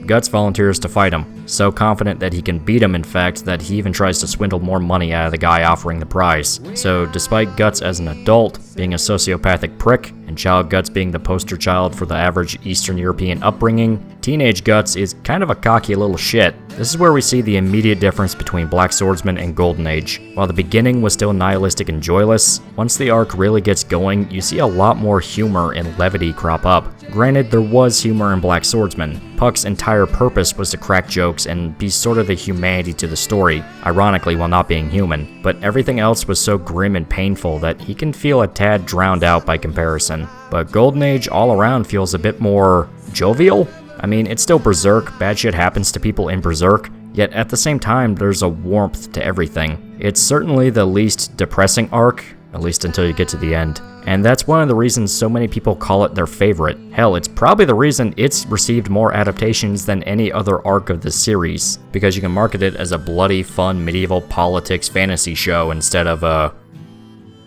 Guts volunteers to fight him, so confident that he can beat him in fact that he even tries to swindle more money out of the guy offering the prize. So despite Guts as an adult being a sociopathic prick, and child Guts being the poster child for the average Eastern European upbringing, teenage Guts is kind of a cocky little shit. This is where we see the immediate difference between Blackswordsman and Golden Age. While the beginning was still nihilistic and joyless, once the arc really gets going, you see a lot more humor and levity crop up. Granted, there was humor in Blackswordsman. Puck's entire purpose was to crack jokes and be sort of the humanity to the story, ironically while not being human, but everything else was so grim and painful that he can feel a tad drowned out by comparison. But Golden Age all around feels a bit more jovial? I mean, it's still Berserk, bad shit happens to people in Berserk, yet at the same time there's a warmth to everything. It's certainly the least depressing arc, at least until you get to the end. And that's one of the reasons so many people call it their favorite. Hell, it's probably the reason it's received more adaptations than any other arc of the series, because you can market it as a bloody, fun, medieval politics fantasy show instead of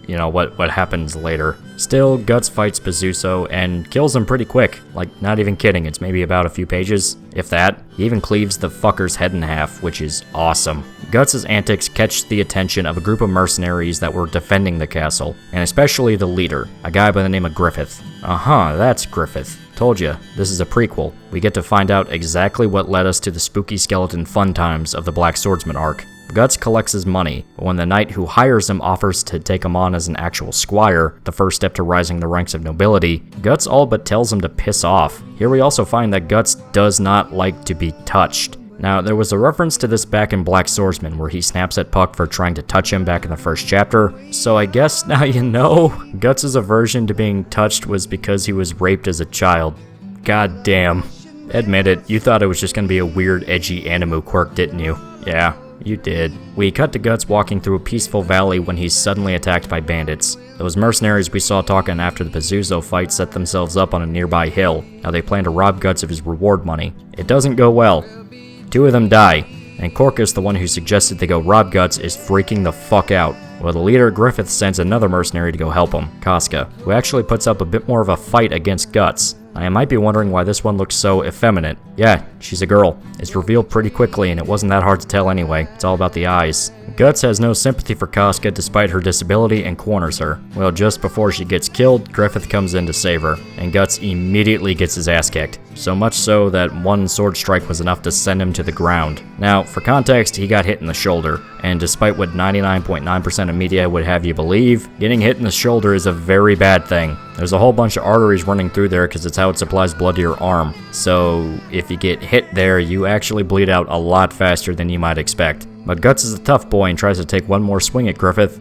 you know, what happens later. Still, Guts fights Pazuzu and kills him pretty quick. Like, not even kidding, it's maybe about a few pages, if that. He even cleaves the fucker's head in half, which is awesome. Guts' antics catch the attention of a group of mercenaries that were defending the castle, and especially the leader, a guy by the name of Griffith. That's Griffith. Told ya, this is a prequel. We get to find out exactly what led us to the spooky skeleton fun times of the Black Swordsman arc. Guts collects his money, but when the knight who hires him offers to take him on as an actual squire, the first step to rising the ranks of nobility, Guts all but tells him to piss off. Here we also find that Guts does not like to be touched. Now, there was a reference to this back in Blackswordsman where he snaps at Puck for trying to touch him back in the first chapter, so I guess now you know. Guts' aversion to being touched was because he was raped as a child. God damn. Admit it, you thought it was just gonna be a weird, edgy Animu quirk, didn't you? Yeah, you did. We cut to Guts walking through a peaceful valley when he's suddenly attacked by bandits. Those mercenaries we saw talking after the Pazuzu fight set themselves up on a nearby hill. Now they plan to rob Guts of his reward money. It doesn't go well. 2 of them die, and Corcus, the one who suggested they go rob Guts, is freaking the fuck out. Well, the leader, Griffith, sends another mercenary to go help him, Casca, who actually puts up a bit more of a fight against Guts. I might be wondering why this one looks so effeminate. Yeah, she's a girl. It's revealed pretty quickly, and it wasn't that hard to tell anyway. It's all about the eyes. Guts has no sympathy for Casca despite her disability and corners her. Well, just before she gets killed, Griffith comes in to save her, and Guts immediately gets his ass kicked. So much so that one sword strike was enough to send him to the ground. Now, for context, he got hit in the shoulder, and despite what 99.9% of media would have you believe, getting hit in the shoulder is a very bad thing. There's a whole bunch of arteries running through there because it's how it supplies blood to your arm. So, if you get hit there, you actually bleed out a lot faster than you might expect. But Guts is a tough boy and tries to take one more swing at Griffith,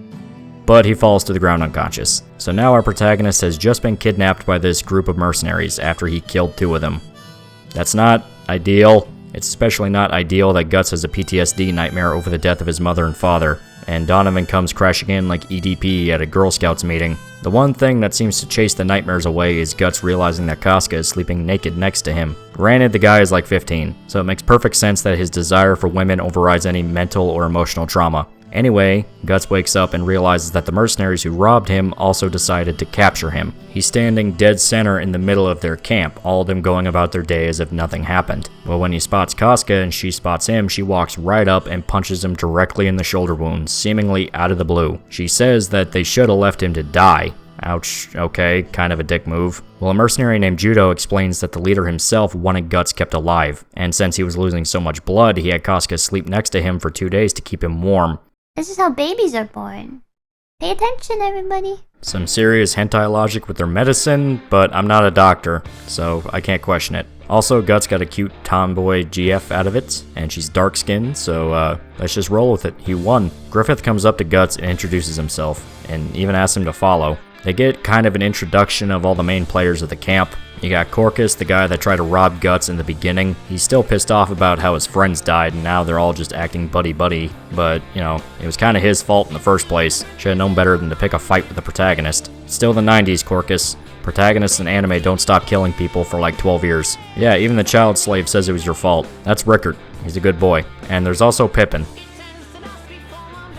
but he falls to the ground unconscious. So now our protagonist has just been kidnapped by this group of mercenaries after he killed 2 of them. That's not ideal. It's especially not ideal that Guts has a PTSD nightmare over the death of his mother and father, and Donovan comes crashing in like EDP at a Girl Scouts meeting. The one thing that seems to chase the nightmares away is Guts realizing that Casca is sleeping naked next to him. Granted, the guy is like 15, so it makes perfect sense that his desire for women overrides any mental or emotional trauma. Anyway, Guts wakes up and realizes that the mercenaries who robbed him also decided to capture him. He's standing dead center in the middle of their camp, all of them going about their day as if nothing happened. Well, when he spots Casca and she spots him, she walks right up and punches him directly in the shoulder wound, seemingly out of the blue. She says that they should have left him to die. Ouch, okay, kind of a dick move. Well, a mercenary named Judo explains that the leader himself wanted Guts kept alive, and since he was losing so much blood, he had Casca sleep next to him for 2 days to keep him warm. This is how babies are born. Pay attention, everybody. Some serious hentai logic with their medicine, but I'm not a doctor, so I can't question it. Also, Guts got a cute tomboy GF out of it, and she's dark-skinned, so let's just roll with it. He won. Griffith comes up to Guts and introduces himself, and even asks him to follow. They get kind of an introduction of all the main players of the camp. You got Corcus, the guy that tried to rob Guts in the beginning. He's still pissed off about how his friends died, and now they're all just acting buddy-buddy. But, you know, it was kind of his fault in the first place. Should have known better than to pick a fight with the protagonist. Still the 90s, Corcus. Protagonists in anime don't stop killing people for like 12 years. Yeah, even the child slave says it was your fault. That's Rickard. He's a good boy. And there's also Pippin.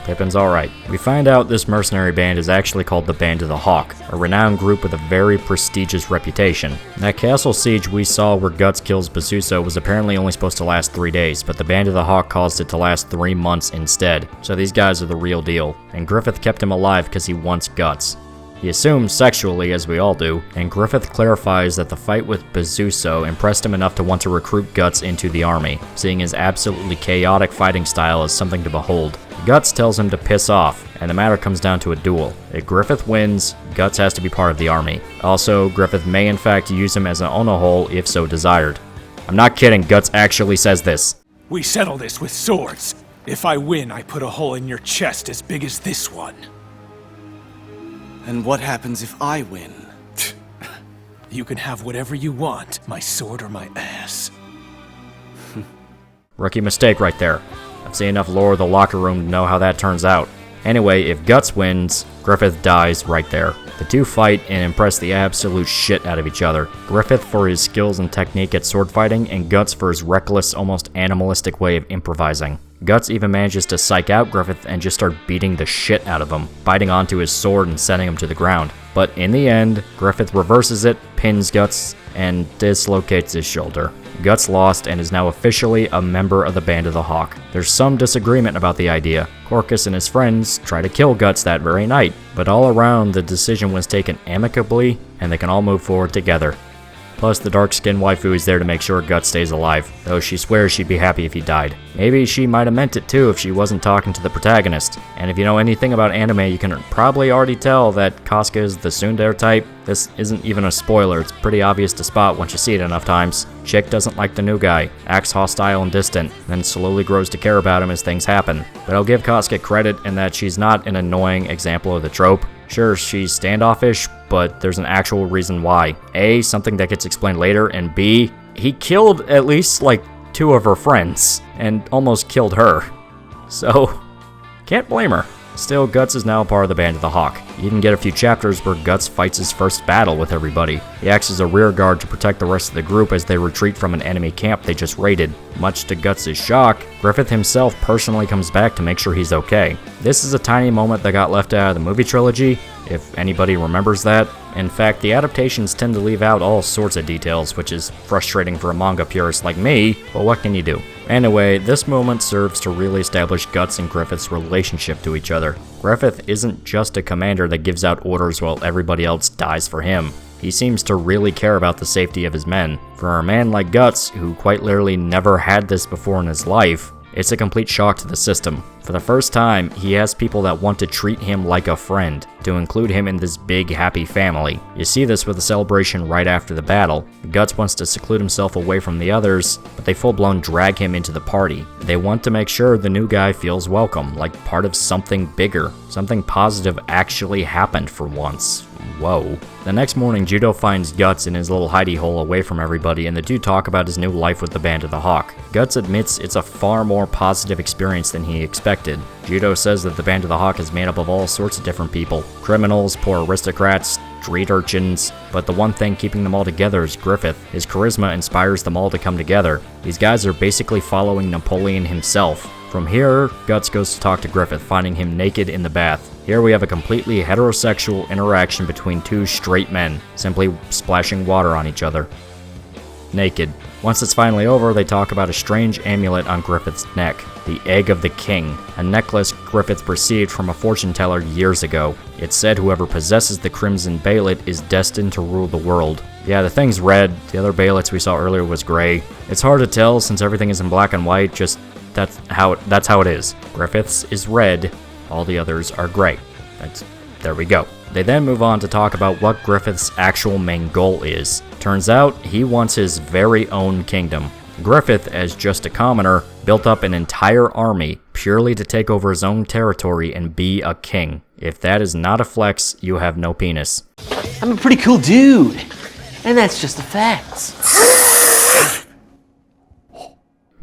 Pippin's alright. We find out this mercenary band is actually called the Band of the Hawk, a renowned group with a very prestigious reputation. That castle siege we saw where Guts kills Pazuzu was apparently only supposed to last 3 days, but the Band of the Hawk caused it to last 3 months instead. So these guys are the real deal, and Griffith kept him alive because he wants Guts. He assumes sexually, as we all do, and Griffith clarifies that the fight with Pazuzu impressed him enough to want to recruit Guts into the army, seeing his absolutely chaotic fighting style as something to behold. Guts tells him to piss off, and the matter comes down to a duel. If Griffith wins, Guts has to be part of the army. Also, Griffith may in fact use him as an Ono hole if so desired. I'm not kidding, Guts actually says this. We settle this with swords. If I win, I put a hole in your chest as big as this one. And what happens if I win? You can have whatever you want, my sword or my ass. Rookie mistake right there. I've seen enough lore of the locker room to know how that turns out. Anyway, if Guts wins, Griffith dies right there. The two fight and impress the absolute shit out of each other. Griffith for his skills and technique at sword fighting, and Guts for his reckless, almost animalistic way of improvising. Guts even manages to psych out Griffith and just start beating the shit out of him, biting onto his sword and sending him to the ground. But in the end, Griffith reverses it, pins Guts, and dislocates his shoulder. Guts lost and is now officially a member of the Band of the Hawk. There's some disagreement about the idea. Corcus and his friends try to kill Guts that very night, but all around the decision was taken amicably and they can all move forward together. Plus, the dark-skinned waifu is there to make sure Guts stays alive, though she swears she'd be happy if he died. Maybe she might have meant it too if she wasn't talking to the protagonist. And if you know anything about anime, you can probably already tell that Casca is the tsundere type. This isn't even a spoiler, it's pretty obvious to spot once you see it enough times. Chick doesn't like the new guy, acts hostile and distant, then slowly grows to care about him as things happen. But I'll give Casca credit in that she's not an annoying example of the trope. Sure, she's standoffish, but there's an actual reason why. A, something that gets explained later, and B, he killed at least like 2 of her friends, and almost killed her. So, can't blame her. Still, Guts is now a part of the Band of the Hawk. You even get a few chapters where Guts fights his first battle with everybody. He acts as a rear guard to protect the rest of the group as they retreat from an enemy camp they just raided. Much to Guts' shock, Griffith himself personally comes back to make sure he's okay. This is a tiny moment that got left out of the movie trilogy, if anybody remembers that. In fact, the adaptations tend to leave out all sorts of details, which is frustrating for a manga purist like me, but what can you do? Anyway, this moment serves to really establish Guts and Griffith's relationship to each other. Griffith isn't just a commander that gives out orders while everybody else dies for him. He seems to really care about the safety of his men. For a man like Guts, who quite literally never had this before in his life, it's a complete shock to the system. For the first time, he has people that want to treat him like a friend, to include him in this big happy family. You see this with the celebration right after the battle. Guts wants to seclude himself away from the others, but they full-blown drag him into the party. They want to make sure the new guy feels welcome, like part of something bigger. Something positive actually happened for once. Whoa. The next morning, Judo finds Guts in his little hidey hole away from everybody, and the two talk about his new life with the Band of the Hawk. Guts admits it's a far more positive experience than he expected. Judo says that the Band of the Hawk is made up of all sorts of different people. Criminals, poor aristocrats, street urchins, but the one thing keeping them all together is Griffith. His charisma inspires them all to come together. These guys are basically following Napoleon himself. From here, Guts goes to talk to Griffith, finding him naked in the bath. Here we have a completely heterosexual interaction between 2 straight men, simply splashing water on each other. Naked. Once it's finally over, they talk about a strange amulet on Griffith's neck, the Egg of the King, a necklace Griffith received from a fortune teller years ago. It said whoever possesses the Crimson Baylet is destined to rule the world. Yeah, the thing's red, the other baylets we saw earlier was gray. It's hard to tell since everything is in black and white, just that's how it is. Griffith's is red, all the others are gray. There we go. They then move on to talk about what Griffith's actual main goal is. Turns out, he wants his very own kingdom. Griffith, as just a commoner, built up an entire army purely to take over his own territory and be a king. If that is not a flex, you have no penis. I'm a pretty cool dude, and that's just the facts.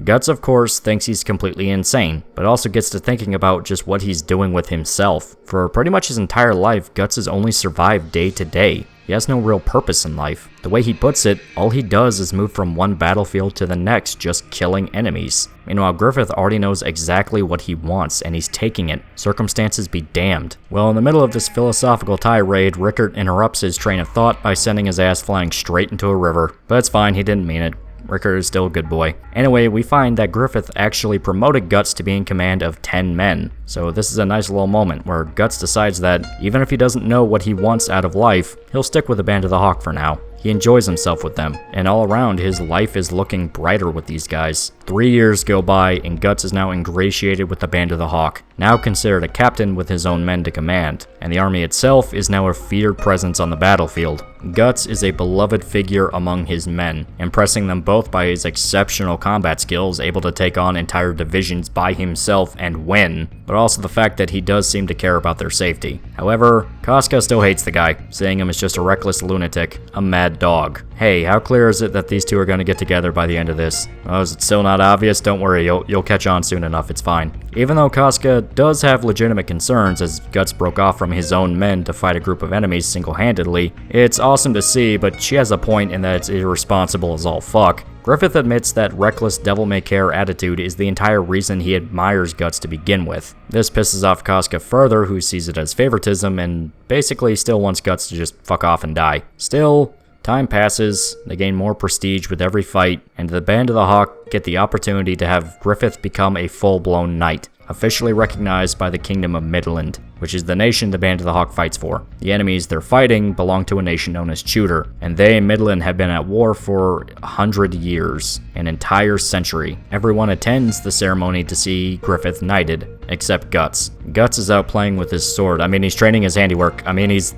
Guts, of course, thinks he's completely insane, but also gets to thinking about just what he's doing with himself. For pretty much his entire life, Guts has only survived day to day. He has no real purpose in life. The way he puts it, all he does is move from one battlefield to the next, just killing enemies. Meanwhile, Griffith already knows exactly what he wants, and he's taking it. Circumstances be damned. Well, in the middle of this philosophical tirade, Rickert interrupts his train of thought by sending his ass flying straight into a river. But it's fine, he didn't mean it. Rickert is still a good boy. Anyway, we find that Griffith actually promoted Guts to be in command of 10 men. So this is a nice little moment where Guts decides that even if he doesn't know what he wants out of life, he'll stick with the Band of the Hawk for now. He enjoys himself with them, and all around his life is looking brighter with these guys. 3 years go by, and Guts is now ingratiated with the Band of the Hawk, now considered a captain with his own men to command, and the army itself is now a feared presence on the battlefield. Guts is a beloved figure among his men, impressing them both by his exceptional combat skills, able to take on entire divisions by himself and win, but also the fact that he does seem to care about their safety. However, Casca still hates the guy, seeing him as just a reckless lunatic, a mad dog. Hey, how clear is it that these two are going to get together by the end of this? Oh, is it still not obvious? Don't worry, you'll catch on soon enough, it's fine. Even though Casca does have legitimate concerns as Guts broke off from his own men to fight a group of enemies single-handedly, it's awesome to see, but she has a point in that it's irresponsible as all fuck. Griffith admits that reckless devil-may-care attitude is the entire reason he admires Guts to begin with. This pisses off Casca further, who sees it as favoritism and basically still wants Guts to just fuck off and die. Still, time passes, they gain more prestige with every fight, and the Band of the Hawk get the opportunity to have Griffith become a full-blown knight, officially recognized by the Kingdom of Midland, which is the nation the Band of the Hawk fights for. The enemies they're fighting belong to a nation known as Tudor, and they and Midland have been at war for 100 years, an entire century. Everyone attends the ceremony to see Griffith knighted, except Guts. Guts is out playing with his sword. I mean, he's training his handiwork. I mean, he's...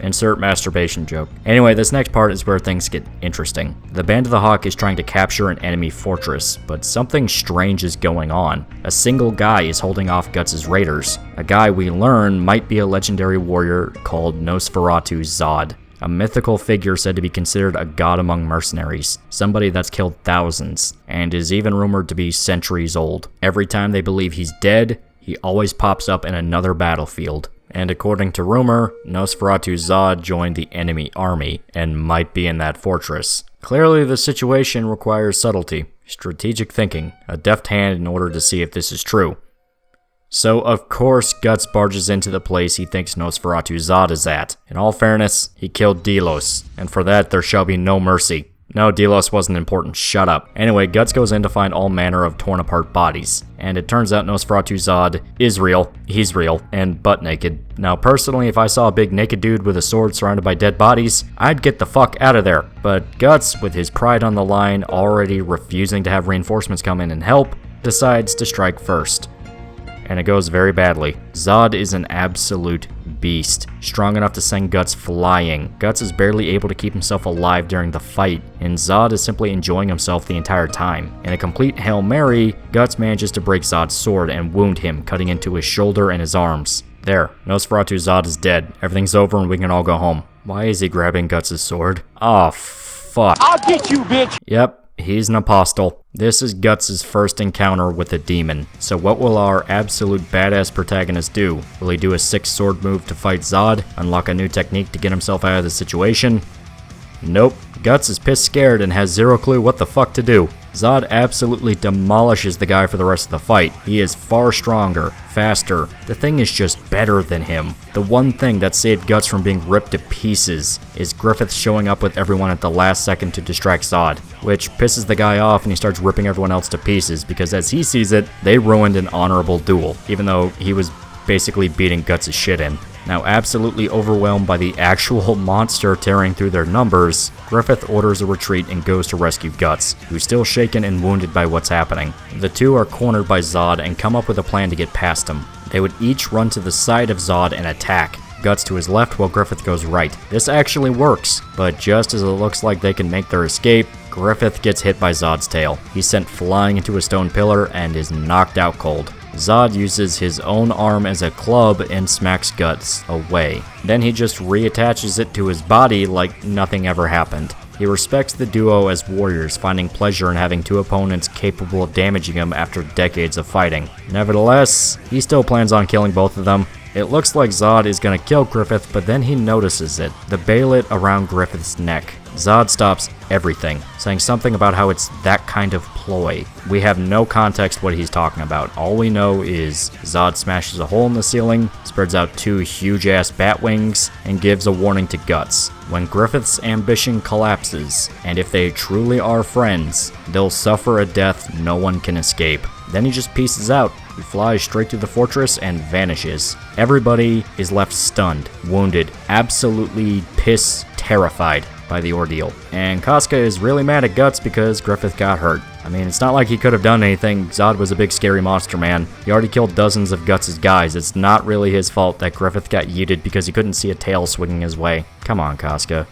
Insert masturbation joke. Anyway, this next part is where things get interesting. The Band of the Hawk is trying to capture an enemy fortress, but something strange is going on. A single guy is holding off Guts' raiders. A guy we learn might be a legendary warrior called Nosferatu Zod, a mythical figure said to be considered a god among mercenaries, somebody that's killed thousands, and is even rumored to be centuries old. Every time they believe he's dead, he always pops up in another battlefield. And according to rumor, Nosferatu Zod joined the enemy army and might be in that fortress. Clearly the situation requires subtlety, strategic thinking, a deft hand in order to see if this is true. So of course Guts barges into the place he thinks Nosferatu Zod is at. In all fairness, he killed Delos, and for that there shall be no mercy. No, Delos wasn't important, shut up. Anyway, Guts goes in to find all manner of torn apart bodies, and it turns out Nosferatu Zod is real, he's real, and butt naked. Now personally, if I saw a big naked dude with a sword surrounded by dead bodies, I'd get the fuck out of there. But Guts, with his pride on the line, already refusing to have reinforcements come in and help, decides to strike first. And it goes very badly. Zod is an absolute beast, strong enough to send Guts flying. Guts is barely able to keep himself alive during the fight, and Zod is simply enjoying himself the entire time. In a complete Hail Mary, Guts manages to break Zod's sword and wound him, cutting into his shoulder and his arms. There, Nosferatu Zod is dead. Everything's over and we can all go home. Why is he grabbing Guts' sword? Oh, fuck. I'll get you, bitch! Yep. He's an apostle. This is Guts' first encounter with a demon. So what will our absolute badass protagonist do? Will he do a 6-sword move to fight Zod? Unlock a new technique to get himself out of the situation? Nope. Guts is pissed scared and has zero clue what the fuck to do. Zod absolutely demolishes the guy for the rest of the fight. He is far stronger, faster. The thing is just better than him. The one thing that saved Guts from being ripped to pieces is Griffith showing up with everyone at the last second to distract Zod, which pisses the guy off and he starts ripping everyone else to pieces because as he sees it, they ruined an honorable duel, even though he was basically beating Guts' shit in. Now absolutely overwhelmed by the actual monster tearing through their numbers, Griffith orders a retreat and goes to rescue Guts, who's still shaken and wounded by what's happening. The two are cornered by Zod and come up with a plan to get past him. They would each run to the side of Zod and attack, Guts to his left while Griffith goes right. This actually works, but just as it looks like they can make their escape, Griffith gets hit by Zod's tail. He's sent flying into a stone pillar and is knocked out cold. Zod uses his own arm as a club and smacks Guts away. Then he just reattaches it to his body like nothing ever happened. He respects the duo as warriors, finding pleasure in having two opponents capable of damaging him after decades of fighting. Nevertheless, he still plans on killing both of them. It looks like Zod is gonna kill Griffith, but then he notices it. The bayonet around Griffith's neck. Zod stops everything, saying something about how it's that kind of ploy. We have no context what he's talking about. All we know is Zod smashes a hole in the ceiling, spreads out two huge-ass bat wings, and gives a warning to Guts. When Griffith's ambition collapses, and if they truly are friends, they'll suffer a death no one can escape. Then he just pieces out. He flies straight through the fortress and vanishes. Everybody is left stunned, wounded, absolutely terrified by the ordeal. And Casca is really mad at Guts because Griffith got hurt. I mean, it's not like he could have done anything. Zod was a big scary monster, man. He already killed dozens of Guts' guys. It's not really his fault that Griffith got yeeted because he couldn't see a tail swinging his way. Come on, Casca.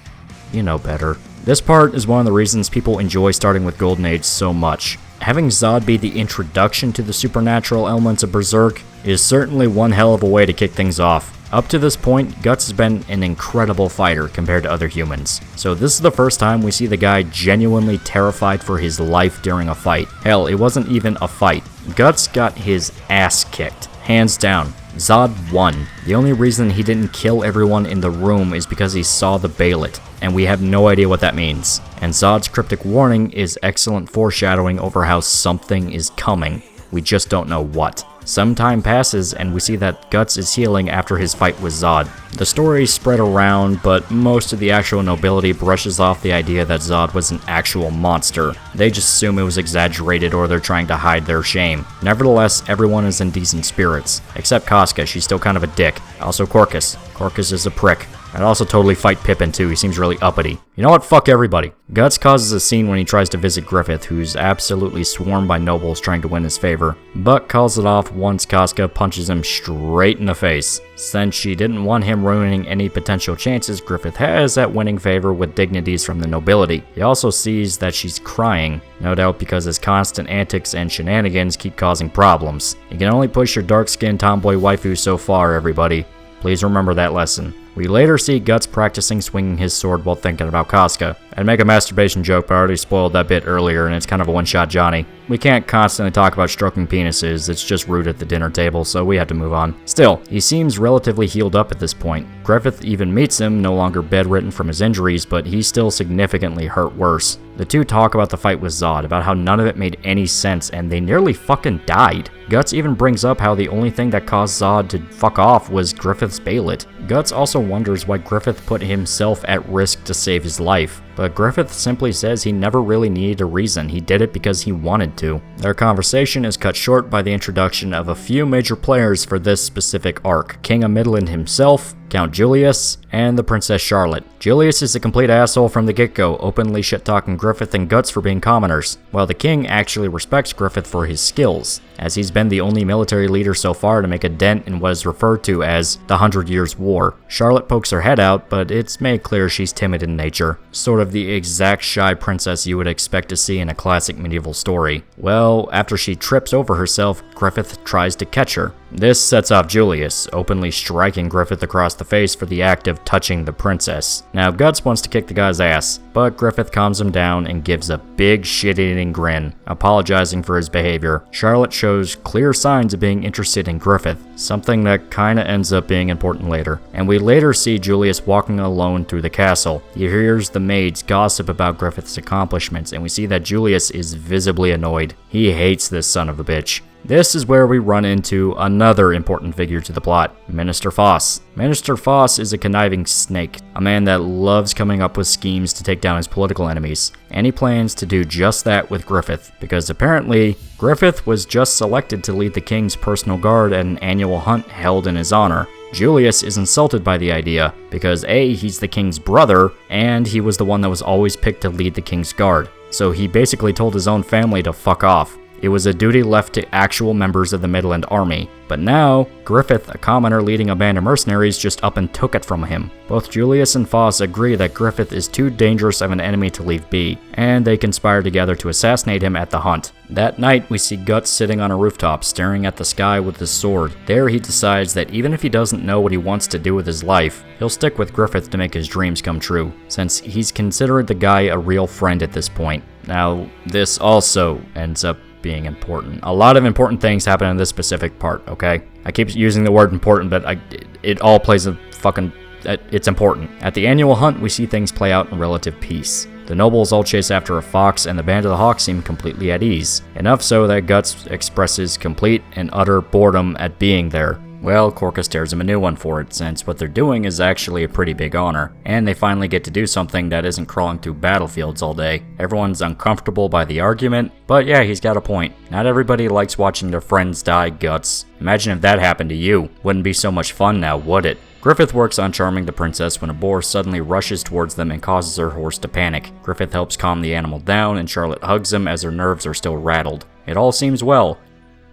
You know better. This part is one of the reasons people enjoy starting with Golden Age so much. Having Zod be the introduction to the supernatural elements of Berserk is certainly one hell of a way to kick things off. Up to this point, Guts has been an incredible fighter compared to other humans. So this is the first time we see the guy genuinely terrified for his life during a fight. Hell, it wasn't even a fight. Guts got his ass kicked. Hands down. Zod won. The only reason he didn't kill everyone in the room is because he saw the bayonet, and we have no idea what that means. And Zod's cryptic warning is excellent foreshadowing over how something is coming. We just don't know what. Some time passes, and we see that Guts is healing after his fight with Zod. The story's spread around, but most of the actual nobility brushes off the idea that Zod was an actual monster. They just assume it was exaggerated or they're trying to hide their shame. Nevertheless, everyone is in decent spirits. Except Casca, she's still kind of a dick. Also Corcus. Corcus is a prick. I'd also totally fight Pippin too, he seems really uppity. You know what, fuck everybody. Guts causes a scene when he tries to visit Griffith, who's absolutely swarmed by nobles trying to win his favor, but calls it off once Casca punches him straight in the face. Since she didn't want him ruining any potential chances Griffith has at winning favor with dignities from the nobility. He also sees that she's crying, no doubt because his constant antics and shenanigans keep causing problems. You can only push your dark-skinned tomboy waifu so far, everybody. Please remember that lesson. We later see Guts practicing swinging his sword while thinking about Casca. I'd make a masturbation joke, but I already spoiled that bit earlier, and it's kind of a one-shot Johnny. We can't constantly talk about stroking penises, it's just rude at the dinner table, so we have to move on. Still, he seems relatively healed up at this point. Griffith even meets him, no longer bedridden from his injuries, but he's still significantly hurt worse. The two talk about the fight with Zod, about how none of it made any sense, and they nearly fucking died. Guts even brings up how the only thing that caused Zod to fuck off was Griffith's Balet. Guts also wonders why Griffith put himself at risk to save his life, but Griffith simply says he never really needed a reason, he did it because he wanted to. Their conversation is cut short by the introduction of a few major players for this specific arc, King of Midland himself, Count Julius, and the Princess Charlotte. Julius is a complete asshole from the get-go, openly shit-talking Griffith and Guts for being commoners, while the king actually respects Griffith for his skills, as he's been the only military leader so far to make a dent in what is referred to as the 100 Years' War. Charlotte pokes her head out, but it's made clear she's timid in nature, sort of the exact shy princess you would expect to see in a classic medieval story. Well, after she trips over herself, Griffith tries to catch her. This sets off Julius, openly striking Griffith across the face for the act of touching the princess. Now, Guts wants to kick the guy's ass, but Griffith calms him down and gives a big shit-eating grin, apologizing for his behavior. Charlotte shows clear signs of being interested in Griffith, something that kinda ends up being important later. And we later see Julius walking alone through the castle. He hears the maids gossip about Griffith's accomplishments, and we see that Julius is visibly annoyed. He hates this son of a bitch. This is where we run into another important figure to the plot, Minister Foss. Minister Foss is a conniving snake, a man that loves coming up with schemes to take down his political enemies, and he plans to do just that with Griffith, because apparently, Griffith was just selected to lead the king's personal guard at an annual hunt held in his honor. Julius is insulted by the idea, because A, he's the king's brother, and he was the one that was always picked to lead the king's guard, so he basically told his own family to fuck off. It was a duty left to actual members of the Midland Army. But now, Griffith, a commoner leading a band of mercenaries, just up and took it from him. Both Julius and Foss agree that Griffith is too dangerous of an enemy to leave be, and they conspire together to assassinate him at the hunt. That night, we see Guts sitting on a rooftop, staring at the sky with his sword. There he decides that even if he doesn't know what he wants to do with his life, he'll stick with Griffith to make his dreams come true, since he's considered the guy a real friend at this point. Now, this also ends up being important. A lot of important things happen in this specific part, okay? I keep using the word important, but it all plays a fucking... it's important. At the annual hunt, we see things play out in relative peace. The nobles all chase after a fox, and the Band of the Hawk seem completely at ease. Enough so that Guts expresses complete and utter boredom at being there. Well, Corcus tears him a new one for it, since what they're doing is actually a pretty big honor, and they finally get to do something that isn't crawling through battlefields all day. Everyone's uncomfortable by the argument, but yeah, he's got a point. Not everybody likes watching their friends die, Guts. Imagine if that happened to you. Wouldn't be so much fun now, would it? Griffith works on charming the princess when a boar suddenly rushes towards them and causes her horse to panic. Griffith helps calm the animal down, and Charlotte hugs him as her nerves are still rattled. It all seems well.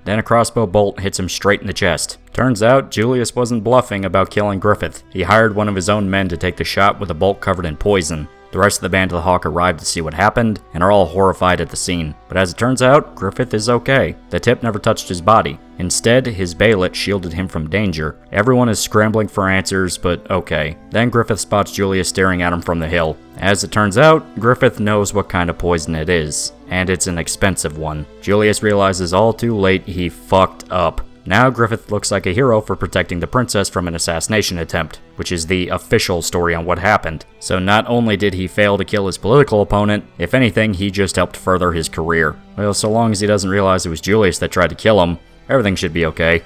Then a crossbow bolt hits him straight in the chest. Turns out, Julius wasn't bluffing about killing Griffith. He hired one of his own men to take the shot with a bolt covered in poison. The rest of the Band of the Hawk arrive to see what happened, and are all horrified at the scene. But as it turns out, Griffith is okay. The tip never touched his body. Instead, his Balet shielded him from danger. Everyone is scrambling for answers, but okay. Then Griffith spots Julius staring at him from the hill. As it turns out, Griffith knows what kind of poison it is, and it's an expensive one. Julius realizes all too late he fucked up. Now Griffith looks like a hero for protecting the princess from an assassination attempt, which is the official story on what happened. So not only did he fail to kill his political opponent, if anything, he just helped further his career. Well, so long as he doesn't realize it was Julius that tried to kill him, everything should be okay.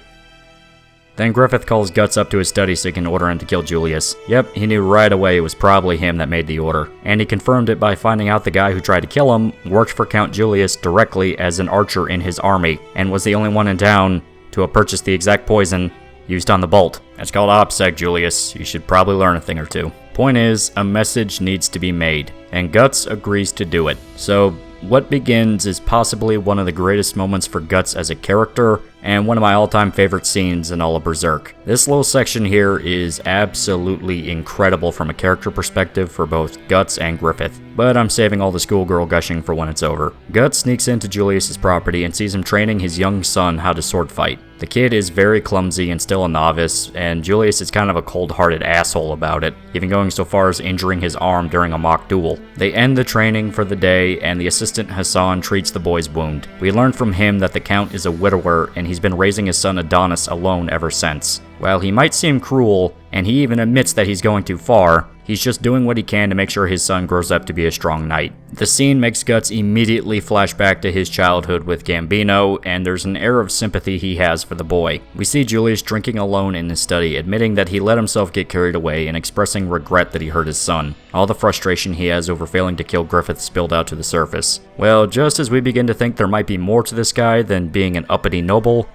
Then Griffith calls Guts up to his study so he can order him to kill Julius. Yep, he knew right away it was probably him that made the order. And he confirmed it by finding out the guy who tried to kill him worked for Count Julius directly as an archer in his army, and was the only one in town to have purchased the exact poison used on the bolt. It's called OPSEC, Julius. You should probably learn a thing or two. Point is, a message needs to be made, and Guts agrees to do it. So, what begins is possibly one of the greatest moments for Guts as a character, and one of my all-time favorite scenes in all of Berserk. This little section here is absolutely incredible from a character perspective for both Guts and Griffith, but I'm saving all the schoolgirl gushing for when it's over. Guts sneaks into Julius's property and sees him training his young son how to sword fight. The kid is very clumsy and still a novice, and Julius is kind of a cold-hearted asshole about it, even going so far as injuring his arm during a mock duel. They end the training for the day, and the assistant Hassan treats the boy's wound. We learn from him that the Count is a widower, and he's been raising his son Adonis alone ever since. While he might seem cruel, and he even admits that he's going too far, he's just doing what he can to make sure his son grows up to be a strong knight. The scene makes Guts immediately flash back to his childhood with Gambino, and there's an air of sympathy he has for the boy. We see Julius drinking alone in his study, admitting that he let himself get carried away and expressing regret that he hurt his son. All the frustration he has over failing to kill Griffith spilled out to the surface. Well, just as we begin to think there might be more to this guy than being an uppity noble,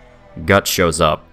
Guts shows up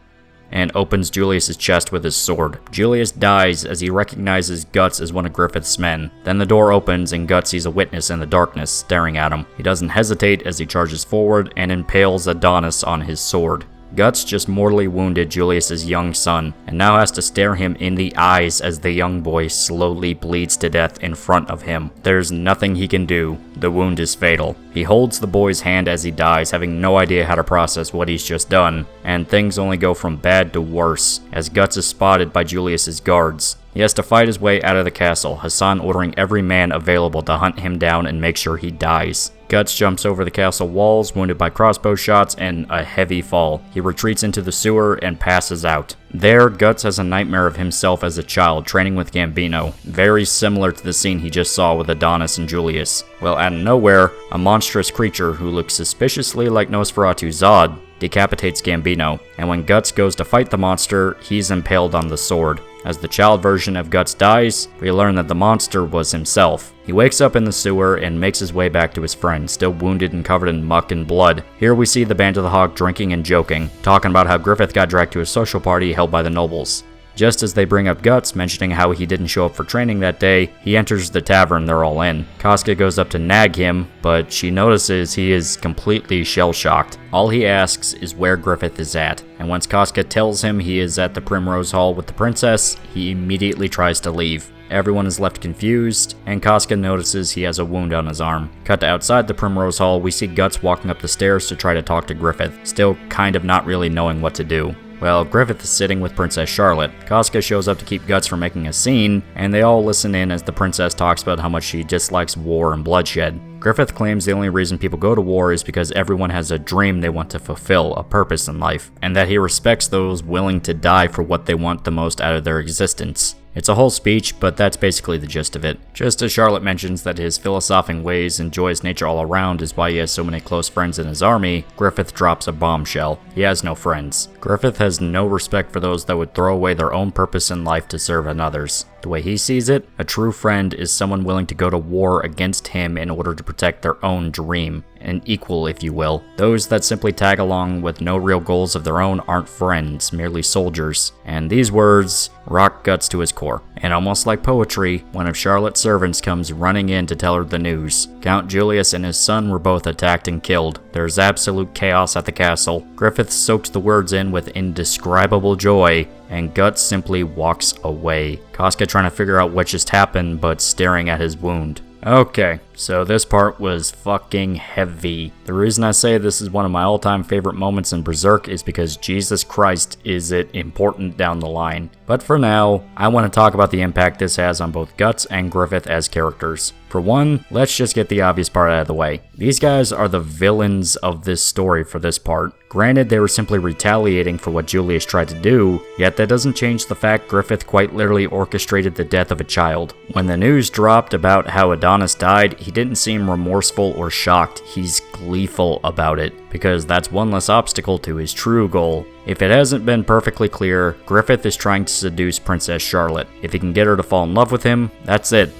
and opens Julius's chest with his sword. Julius dies as he recognizes Guts as one of Griffith's men. Then the door opens and Guts sees a witness in the darkness staring at him. He doesn't hesitate as he charges forward and impales Adonis on his sword. Guts just mortally wounded Julius's young son, and now has to stare him in the eyes as the young boy slowly bleeds to death in front of him. There's nothing he can do. The wound is fatal. He holds the boy's hand as he dies, having no idea how to process what he's just done, and things only go from bad to worse, as Guts is spotted by Julius's guards. He has to fight his way out of the castle, Hassan ordering every man available to hunt him down and make sure he dies. Guts jumps over the castle walls, wounded by crossbow shots and a heavy fall. He retreats into the sewer and passes out. There, Guts has a nightmare of himself as a child training with Gambino, very similar to the scene he just saw with Adonis and Julius. Well, out of nowhere, a monstrous creature who looks suspiciously like Nosferatu Zod decapitates Gambino, and when Guts goes to fight the monster, he's impaled on the sword. As the child version of Guts dies, we learn that the monster was himself. He wakes up in the sewer and makes his way back to his friend, still wounded and covered in muck and blood. Here we see the Band of the Hawk drinking and joking, talking about how Griffith got dragged to a social party held by the nobles. Just as they bring up Guts, mentioning how he didn't show up for training that day, he enters the tavern they're all in. Casca goes up to nag him, but she notices he is completely shell-shocked. All he asks is where Griffith is at, and once Casca tells him he is at the Primrose Hall with the princess, he immediately tries to leave. Everyone is left confused, and Casca notices he has a wound on his arm. Cut to outside the Primrose Hall, we see Guts walking up the stairs to try to talk to Griffith, still kind of not really knowing what to do. Well, Griffith is sitting with Princess Charlotte. Casca shows up to keep Guts from making a scene, and they all listen in as the princess talks about how much she dislikes war and bloodshed. Griffith claims the only reason people go to war is because everyone has a dream they want to fulfill, a purpose in life, and that he respects those willing to die for what they want the most out of their existence. It's a whole speech, but that's basically the gist of it. Just as Charlotte mentions that his philosophizing ways and joyous nature all around is why he has so many close friends in his army, Griffith drops a bombshell. He has no friends. Griffith has no respect for those that would throw away their own purpose in life to serve others. The way he sees it, a true friend is someone willing to go to war against him in order to protect their own dream. An equal, if you will. Those that simply tag along with no real goals of their own aren't friends, merely soldiers. And these words rock Guts to his core. And almost like poetry, one of Charlotte's servants comes running in to tell her the news. Count Julius and his son were both attacked and killed. There's absolute chaos at the castle. Griffith soaks the words in with indescribable joy, and Guts simply walks away. Casca trying to figure out what just happened, but staring at his wound. Okay, So this part was fucking heavy. The reason I say this is one of my all-time favorite moments in Berserk is because Jesus Christ is it important down the line. But for now, I want to talk about the impact this has on both Guts and Griffith as characters. For one, let's just get the obvious part out of the way. These guys are the villains of this story for this part. Granted, they were simply retaliating for what Julius tried to do, yet that doesn't change the fact Griffith quite literally orchestrated the death of a child. When the news dropped about how Adonis died, he didn't seem remorseful or shocked. He's gleeful about it, because that's one less obstacle to his true goal. If it hasn't been perfectly clear, Griffith is trying to seduce Princess Charlotte. If he can get her to fall in love with him, that's it.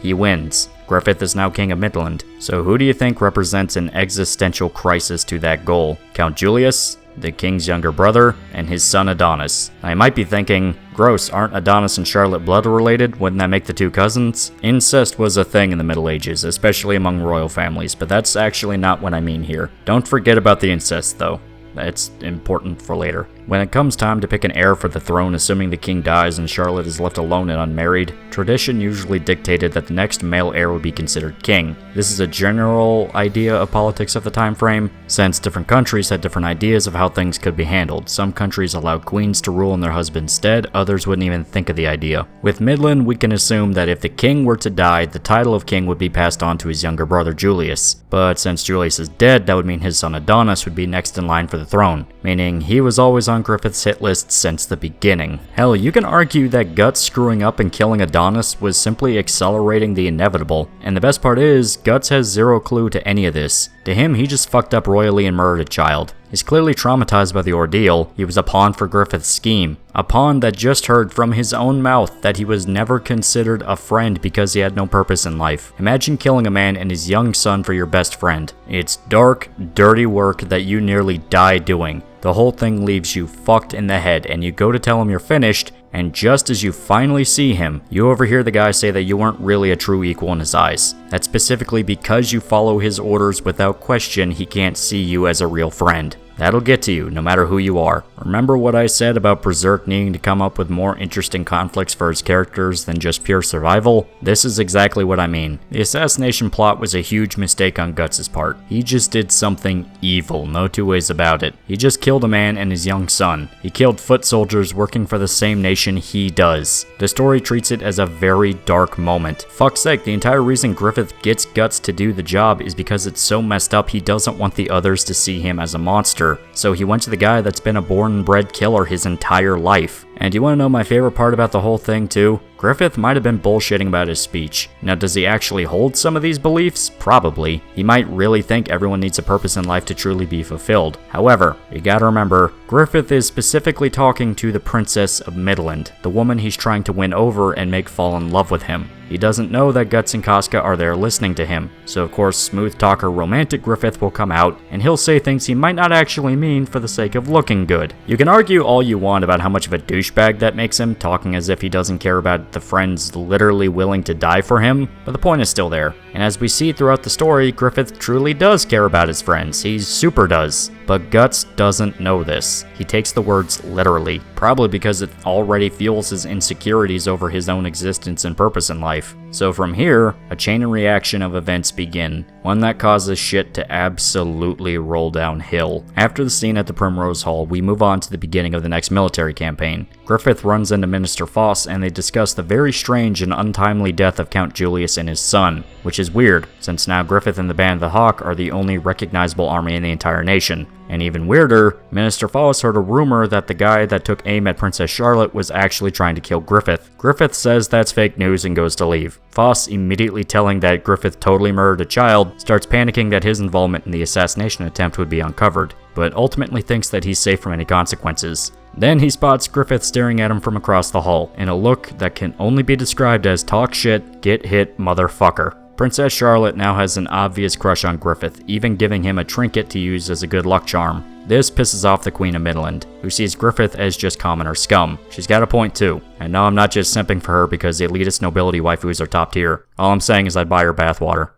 He wins. Griffith is now king of Midland. So who do you think represents an existential crisis to that goal? Count Julius, the king's younger brother, and his son Adonis. Now you might be thinking, gross, aren't Adonis and Charlotte blood related? Wouldn't that make the two cousins? Incest was a thing in the Middle Ages, especially among royal families, but that's actually not what I mean here. Don't forget about the incest though. It's important for later. When it comes time to pick an heir for the throne, assuming the king dies and Charlotte is left alone and unmarried, tradition usually dictated that the next male heir would be considered king. This is a general idea of politics of the time frame, since different countries had different ideas of how things could be handled. Some countries allowed queens to rule in their husband's stead, others wouldn't even think of the idea. With Midland, we can assume that if the king were to die, the title of king would be passed on to his younger brother Julius. But since Julius is dead, that would mean his son Adonis would be next in line for the throne, meaning he was always on Griffith's hit list since the beginning. Hell, you can argue that Guts screwing up and killing Adonis was simply accelerating the inevitable, and the best part is, Guts has zero clue to any of this. To him, he just fucked up royally and murdered a child. He's clearly traumatized by the ordeal. He was a pawn for Griffith's scheme. A pawn that just heard from his own mouth that he was never considered a friend because he had no purpose in life. Imagine killing a man and his young son for your best friend. It's dark, dirty work that you nearly die doing. The whole thing leaves you fucked in the head, and you go to tell him you're finished, and just as you finally see him, you overhear the guy say that you weren't really a true equal in his eyes. That's specifically because you follow his orders without question, he can't see you as a real friend. That'll get to you, no matter who you are. Remember what I said about Berserk needing to come up with more interesting conflicts for his characters than just pure survival? This is exactly what I mean. The assassination plot was a huge mistake on Guts' part. He just did something evil, no two ways about it. He just killed a man and his young son. He killed foot soldiers working for the same nation he does. The story treats it as a very dark moment. Fuck's sake, the entire reason Griffith gets Guts to do the job is because it's so messed up he doesn't want the others to see him as a monster. So he went to the guy that's been a born and bred killer his entire life. And you want to know my favorite part about the whole thing too? Griffith might have been bullshitting about his speech. Now, does he actually hold some of these beliefs? Probably. He might really think everyone needs a purpose in life to truly be fulfilled. However, you gotta remember, Griffith is specifically talking to the Princess of Midland, the woman he's trying to win over and make fall in love with him. He doesn't know that Guts and Casca are there listening to him, so of course smooth talker romantic Griffith will come out, and he'll say things he might not actually mean for the sake of looking good. You can argue all you want about how much of a douchebag that makes him, talking as if he doesn't care about the friends literally willing to die for him, but the point is still there. And as we see throughout the story, Griffith truly does care about his friends, he super does. But Guts doesn't know this. He takes the words literally, probably because it already fuels his insecurities over his own existence and purpose in life. So from here, a chain reaction of events begin, one that causes shit to absolutely roll downhill. After the scene at the Primrose Hall, we move on to the beginning of the next military campaign. Griffith runs into Minister Foss and they discuss the very strange and untimely death of Count Julius and his son, which is weird, since now Griffith and the Band of the Hawk are the only recognizable army in the entire nation. And even weirder, Minister Foss heard a rumor that the guy that took aim at Princess Charlotte was actually trying to kill Griffith. Griffith says that's fake news and goes to leave. Foss, immediately telling that Griffith totally murdered a child, starts panicking that his involvement in the assassination attempt would be uncovered, but ultimately thinks that he's safe from any consequences. Then he spots Griffith staring at him from across the hall, in a look that can only be described as talk shit, get hit, motherfucker. Princess Charlotte now has an obvious crush on Griffith, even giving him a trinket to use as a good luck charm. This pisses off the Queen of Midland, who sees Griffith as just commoner scum. She's got a point too. And no, I'm not just simping for her because the elitist nobility waifus are top tier. All I'm saying is I'd buy her bathwater.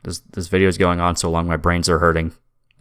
This video's going on so long my brains are hurting.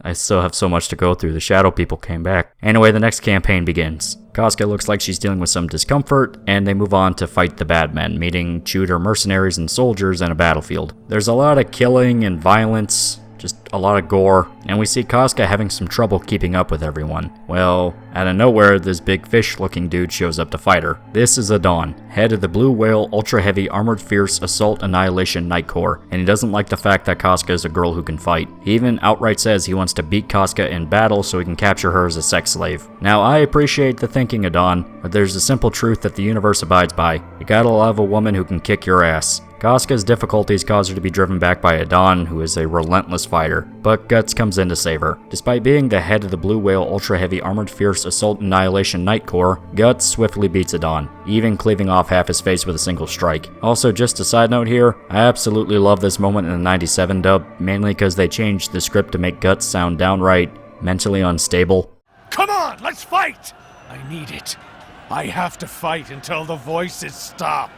I still have so much to go through. The shadow people came back. Anyway, the next campaign begins. Casca looks like she's dealing with some discomfort, and they move on to fight the bad men, meeting Tudor mercenaries and soldiers in a battlefield. There's a lot of killing and violence, just a lot of gore, and we see Casca having some trouble keeping up with everyone. Well, out of nowhere, this big fish-looking dude shows up to fight her. This is Adon, head of the Blue Whale Ultra-Heavy Armored Fierce Assault Annihilation Night Corps, and he doesn't like the fact that Casca is a girl who can fight. He even outright says he wants to beat Casca in battle so he can capture her as a sex slave. Now, I appreciate the thinking, Adon, but there's a simple truth that the universe abides by. You gotta love a woman who can kick your ass. Casca's difficulties cause her to be driven back by Adon, who is a relentless fighter, but Guts comes in to save her. Despite being the head of the Blue Whale Ultra Heavy Armored Fierce Assault Annihilation Night Corps, Guts swiftly beats Adon, even cleaving off half his face with a single strike. Also, just a side note here, I absolutely love this moment in the 97 dub, mainly because they changed the script to make Guts sound downright mentally unstable. Come on, let's fight! I need it. I have to fight until the voices stop.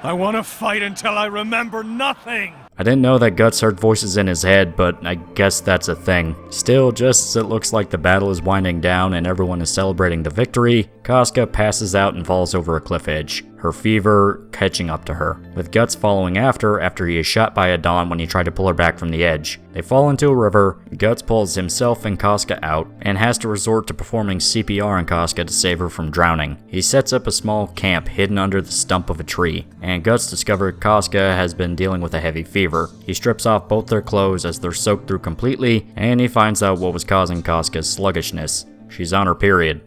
I want to fight until I remember nothing! I didn't know that Guts heard voices in his head, but I guess that's a thing. Still, just as it looks like the battle is winding down and everyone is celebrating the victory, Casca passes out and falls over a cliff edge, her fever catching up to her, with Guts following after he is shot by Adon when he tried to pull her back from the edge. They fall into a river, Guts pulls himself and Casca out, and has to resort to performing CPR on Casca to save her from drowning. He sets up a small camp hidden under the stump of a tree, and Guts discovers Casca has been dealing with a heavy fever. He strips off both their clothes as they're soaked through completely, and he finds out what was causing Casca's sluggishness. She's on her period.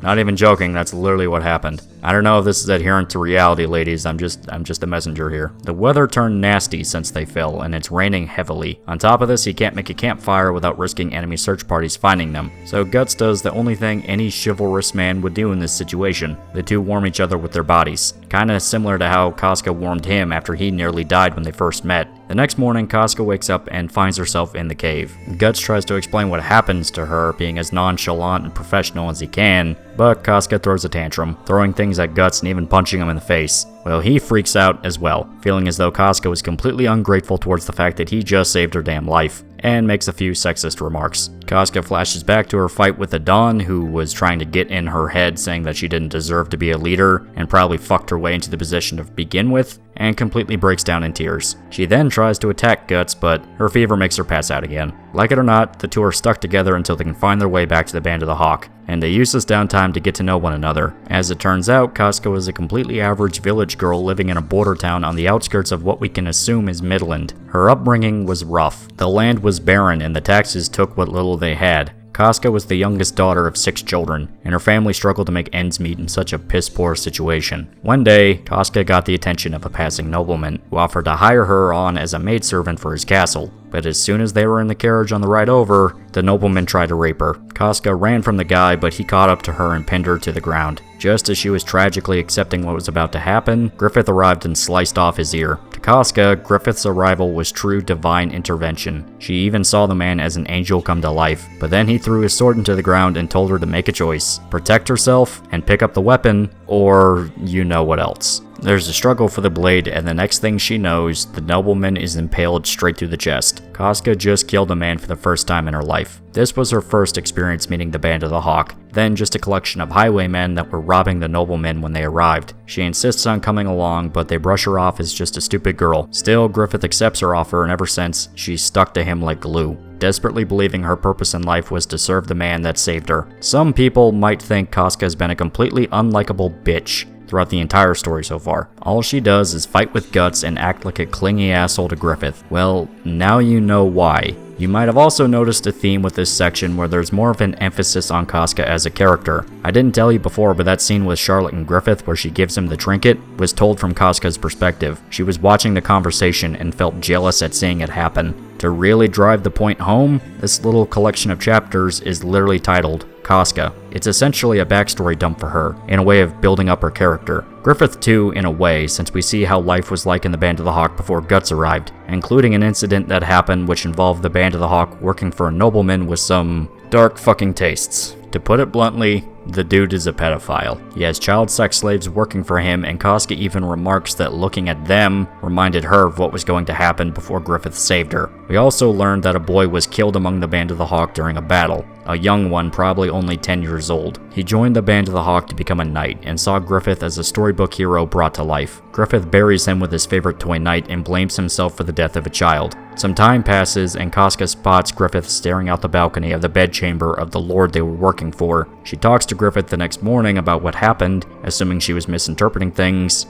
Not even joking, that's literally what happened. I don't know if this is adherent to reality, ladies, I'm just a messenger here. The weather turned nasty since they fell, and it's raining heavily. On top of this, he can't make a campfire without risking enemy search parties finding them. So Guts does the only thing any chivalrous man would do in this situation. The two warm each other with their bodies. Kinda similar to how Casca warmed him after he nearly died when they first met. The next morning, Casca wakes up and finds herself in the cave. Guts tries to explain what happens to her, being as nonchalant and professional as he can, but Casca throws a tantrum, throwing things at Guts and even punching him in the face. Well, he freaks out as well, feeling as though Casca was completely ungrateful towards the fact that he just saved her damn life, and makes a few sexist remarks. Casca flashes back to her fight with Adon, who was trying to get in her head saying that she didn't deserve to be a leader, and probably fucked her way into the position to begin with, and completely breaks down in tears. She then tries to attack Guts, but her fever makes her pass out again. Like it or not, the two are stuck together until they can find their way back to the Band of the Hawk, and they use this downtime to get to know one another. As it turns out, Casca was a completely average village girl living in a border town on the outskirts of what we can assume is Midland. Her upbringing was rough. The land was barren and the taxes took what little they had. Casca was the youngest daughter of 6 children, and her family struggled to make ends meet in such a piss-poor situation. One day, Casca got the attention of a passing nobleman, who offered to hire her on as a maidservant for his castle. But as soon as they were in the carriage on the ride over, the nobleman tried to rape her. Casca ran from the guy, but he caught up to her and pinned her to the ground. Just as she was tragically accepting what was about to happen, Griffith arrived and sliced off his ear. To Casca, Griffith's arrival was true divine intervention. She even saw the man as an angel come to life, but then he threw his sword into the ground and told her to make a choice. Protect herself and pick up the weapon, or you know what else. There's a struggle for the blade, and the next thing she knows, the nobleman is impaled straight through the chest. Casca just killed a man for the first time in her life. This was her first experience meeting the Band of the Hawk, then just a collection of highwaymen that were robbing the noblemen when they arrived. She insists on coming along, but they brush her off as just a stupid girl. Still, Griffith accepts her offer, and ever since, she's stuck to him like glue, desperately believing her purpose in life was to serve the man that saved her. Some people might think Casca has been a completely unlikable bitch throughout the entire story so far. All she does is fight with Guts and act like a clingy asshole to Griffith. Well, now you know why. You might have also noticed a theme with this section where there's more of an emphasis on Casca as a character. I didn't tell you before, but that scene with Charlotte and Griffith where she gives him the trinket was told from Casca's perspective. She was watching the conversation and felt jealous at seeing it happen. To really drive the point home, this little collection of chapters is literally titled Casca. It's essentially a backstory dump for her, in a way of building up her character. Griffith too, in a way, since we see how life was like in the Band of the Hawk before Guts arrived, including an incident that happened which involved the Band of the Hawk working for a nobleman with some dark fucking tastes. To put it bluntly, The dude is a pedophile. He has child sex slaves working for him, and Casca even remarks that looking at them reminded her of what was going to happen before Griffith saved her. We also learned that a boy was killed among the Band of the Hawk during a battle. A young one, probably only 10 years old. He joined the Band of the Hawk to become a knight, and saw Griffith as a storybook hero brought to life. Griffith buries him with his favorite toy knight and blames himself for the death of a child. Some time passes, and Casca spots Griffith staring out the balcony of the bedchamber of the lord they were working for. She talks to Griffith the next morning about what happened, assuming she was misinterpreting things,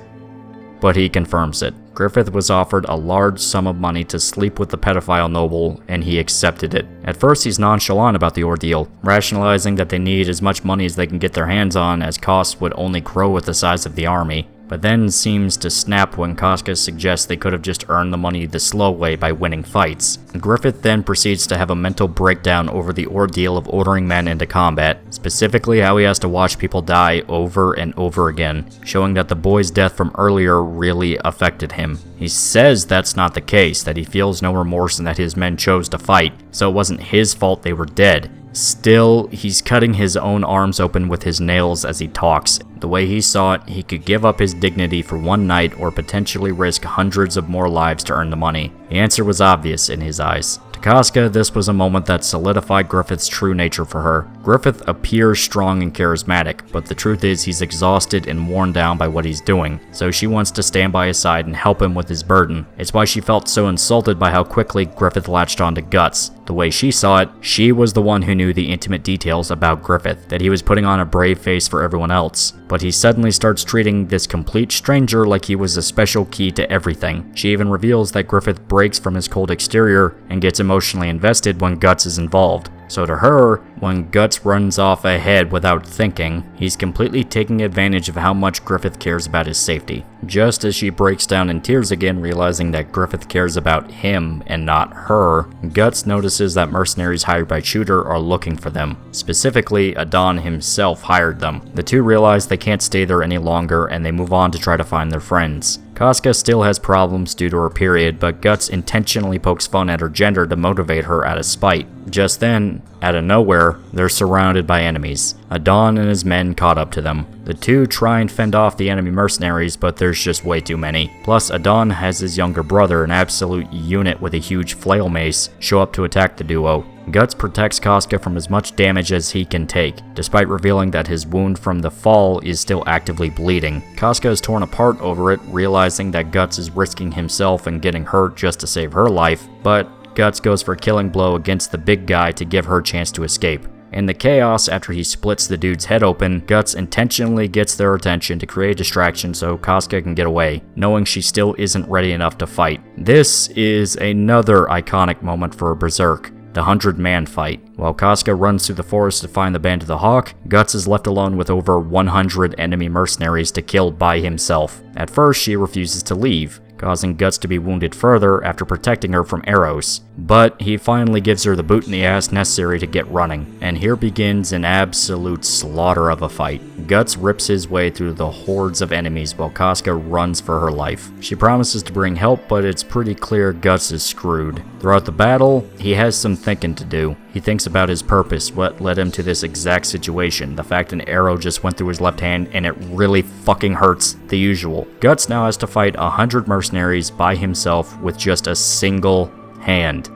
but he confirms it. Griffith was offered a large sum of money to sleep with the pedophile noble, and he accepted it. At first, he's nonchalant about the ordeal, rationalizing that they need as much money as they can get their hands on, as costs would only grow with the size of the army, but then seems to snap when Casca suggests they could have just earned the money the slow way by winning fights. Griffith then proceeds to have a mental breakdown over the ordeal of ordering men into combat, specifically how he has to watch people die over and over again, showing that the boy's death from earlier really affected him. He says that's not the case, that he feels no remorse and that his men chose to fight, so it wasn't his fault they were dead. Still, he's cutting his own arms open with his nails as he talks. The way he saw it, he could give up his dignity for one night or potentially risk hundreds of more lives to earn the money. The answer was obvious in his eyes. To Casca, this was a moment that solidified Griffith's true nature for her. Griffith appears strong and charismatic, but the truth is he's exhausted and worn down by what he's doing, so she wants to stand by his side and help him with his burden. It's why she felt so insulted by how quickly Griffith latched on to Guts. The way she saw it, she was the one who knew the intimate details about Griffith, that he was putting on a brave face for everyone else. But he suddenly starts treating this complete stranger like he was a special key to everything. She even reveals that Griffith breaks from his cold exterior and gets emotionally invested when Guts is involved. So to her, when Guts runs off ahead without thinking, he's completely taking advantage of how much Griffith cares about his safety. Just as she breaks down in tears again, realizing that Griffith cares about him and not her, Guts notices that mercenaries hired by Shooter are looking for them. Specifically, Adon himself hired them. The two realize they can't stay there any longer, and they move on to try to find their friends. Casca still has problems due to her period, but Guts intentionally pokes fun at her gender to motivate her out of spite. Just then, out of nowhere, they're surrounded by enemies. Adon and his men caught up to them. The two try and fend off the enemy mercenaries, but there's just way too many. Plus, Adon has his younger brother, an absolute unit with a huge flail mace, show up to attack the duo. Guts protects Casca from as much damage as he can take, despite revealing that his wound from the fall is still actively bleeding. Casca is torn apart over it, realizing that Guts is risking himself and getting hurt just to save her life, but Guts goes for a killing blow against the big guy to give her a chance to escape. In the chaos, after he splits the dude's head open, Guts intentionally gets their attention to create a distraction so Casca can get away, knowing she still isn't ready enough to fight. This is another iconic moment for Berserk, the 100-man fight. While Casca runs through the forest to find the Band of the Hawk, Guts is left alone with over 100 enemy mercenaries to kill by himself. At first, she refuses to leave, causing Guts to be wounded further after protecting her from arrows. But he finally gives her the boot in the ass necessary to get running, and here begins an absolute slaughter of a fight. Guts rips his way through the hordes of enemies while Casca runs for her life. She promises to bring help, but it's pretty clear Guts is screwed. Throughout the battle, he has some thinking to do. He thinks about his purpose, what led him to this exact situation, the fact an arrow just went through his left hand and it really fucking hurts, the usual. Guts now has to fight 100 mercenaries by himself with just a single hand.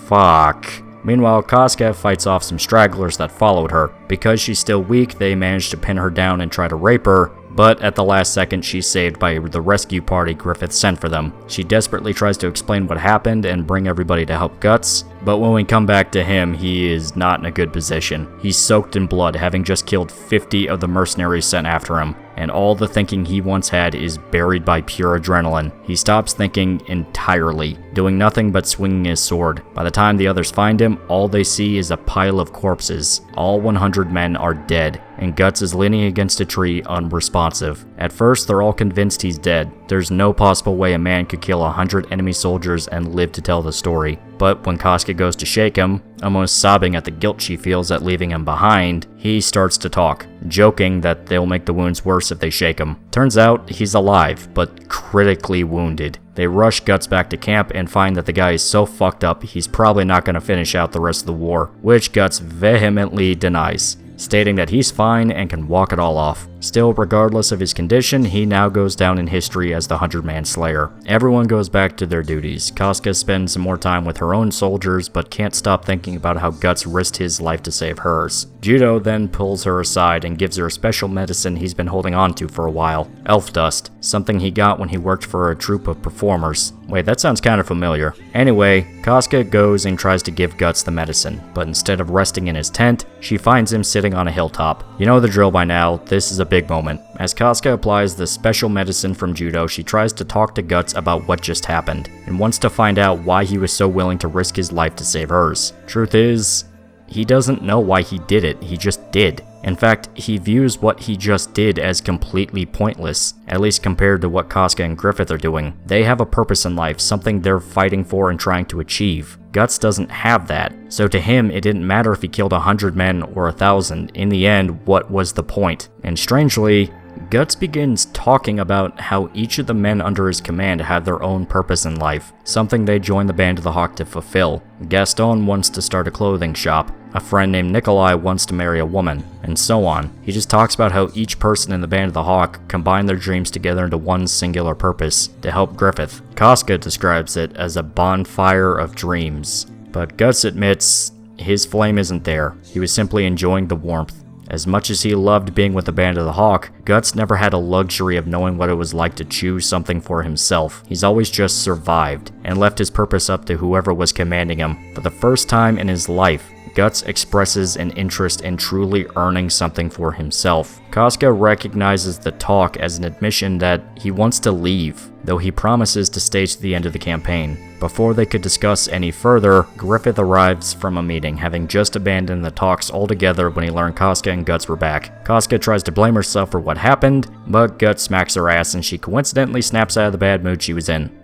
Fuck. Meanwhile, Casca fights off some stragglers that followed her. Because she's still weak, they manage to pin her down and try to rape her, but at the last second she's saved by the rescue party Griffith sent for them. She desperately tries to explain what happened and bring everybody to help Guts, but when we come back to him, he is not in a good position. He's soaked in blood, having just killed 50 of the mercenaries sent after him, and all the thinking he once had is buried by pure adrenaline. He stops thinking entirely, doing nothing but swinging his sword. By the time the others find him, all they see is a pile of corpses. All 100 men are dead, and Guts is leaning against a tree unresponsive. At first, they're all convinced he's dead. There's no possible way a man could kill 100 enemy soldiers and live to tell the story. But when Casca goes to shake him, almost sobbing at the guilt she feels at leaving him behind, he starts to talk, joking that they'll make the wounds worse if they shake him. Turns out, he's alive, but critically wounded. They rush Guts back to camp and find that the guy is so fucked up he's probably not going to finish out the rest of the war, which Guts vehemently denies. stating that he's fine and can walk it all off. Still, regardless of his condition, he now goes down in history as the 100-Man Slayer. Everyone goes back to their duties. Casca spends some more time with her own soldiers, but can't stop thinking about how Guts risked his life to save hers. Judo then pulls her aside and gives her a special medicine he's been holding on to for a while, elf dust, something he got when he worked for a troupe of performers. Wait, that sounds kind of familiar. Anyway, Casca goes and tries to give Guts the medicine, but instead of resting in his tent, she finds him sitting on a hilltop. You know the drill by now, this is a big moment. As Casca applies the special medicine from Judo, she tries to talk to Guts about what just happened, and wants to find out why he was so willing to risk his life to save hers. Truth is, he doesn't know why he did it, he just did. In fact, he views what he just did as completely pointless, at least compared to what Casca and Griffith are doing. They have a purpose in life, something they're fighting for and trying to achieve. Guts doesn't have that, so to him it didn't matter if he killed 100 men or 1,000. In the end, what was the point? And strangely, Guts begins talking about how each of the men under his command have their own purpose in life, something they joined the Band of the Hawk to fulfill. Gaston wants to start a clothing shop, a friend named Nikolai wants to marry a woman, and so on. He just talks about how each person in the Band of the Hawk combined their dreams together into one singular purpose, to help Griffith. Casca describes it as a bonfire of dreams, but Guts admits his flame isn't there. He was simply enjoying the warmth. As much as he loved being with the Band of the Hawk, Guts never had a luxury of knowing what it was like to choose something for himself. He's always just survived, and left his purpose up to whoever was commanding him. For the first time in his life, Guts expresses an interest in truly earning something for himself. Casca recognizes the talk as an admission that he wants to leave, though he promises to stay to the end of the campaign. Before they could discuss any further, Griffith arrives from a meeting, having just abandoned the talks altogether when he learned Casca and Guts were back. Casca tries to blame herself for what happened, but Guts smacks her ass and she coincidentally snaps out of the bad mood she was in.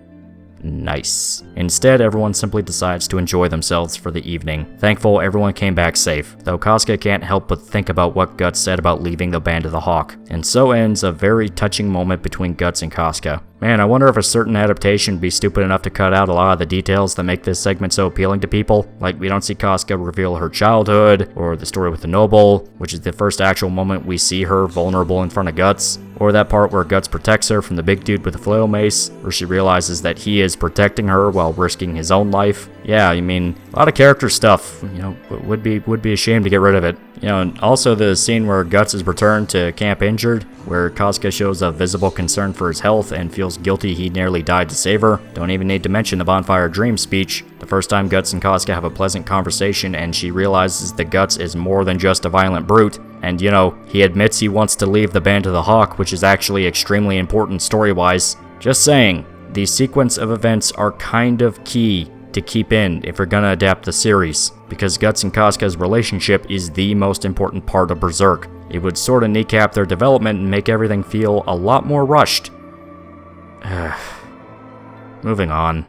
Nice. Instead, everyone simply decides to enjoy themselves for the evening. Thankful everyone came back safe, though Casca can't help but think about what Guts said about leaving the Band of the Hawk. And so ends a very touching moment between Guts and Casca. Man, I wonder if a certain adaptation would be stupid enough to cut out a lot of the details that make this segment so appealing to people. Like, we don't see Casca reveal her childhood, or the story with the noble, which is the first actual moment we see her vulnerable in front of Guts, or that part where Guts protects her from the big dude with the flail mace, where she realizes that he is protecting her while risking his own life. Yeah, I mean, a lot of character stuff, you know, would be a shame to get rid of it. You know, and also the scene where Guts is returned to camp injured, where Casca shows a visible concern for his health and feels guilty he nearly died to save her. Don't even need to mention the Bonfire Dream speech, the first time Guts and Casca have a pleasant conversation and she realizes that Guts is more than just a violent brute. And you know, he admits he wants to leave the Band of the Hawk, which is actually extremely important story-wise. Just saying, the sequence of events are kind of key to keep in if we're gonna adapt the series, because Guts and Casca's relationship is the most important part of Berserk. It would sort of kneecap their development and make everything feel a lot more rushed. Moving on.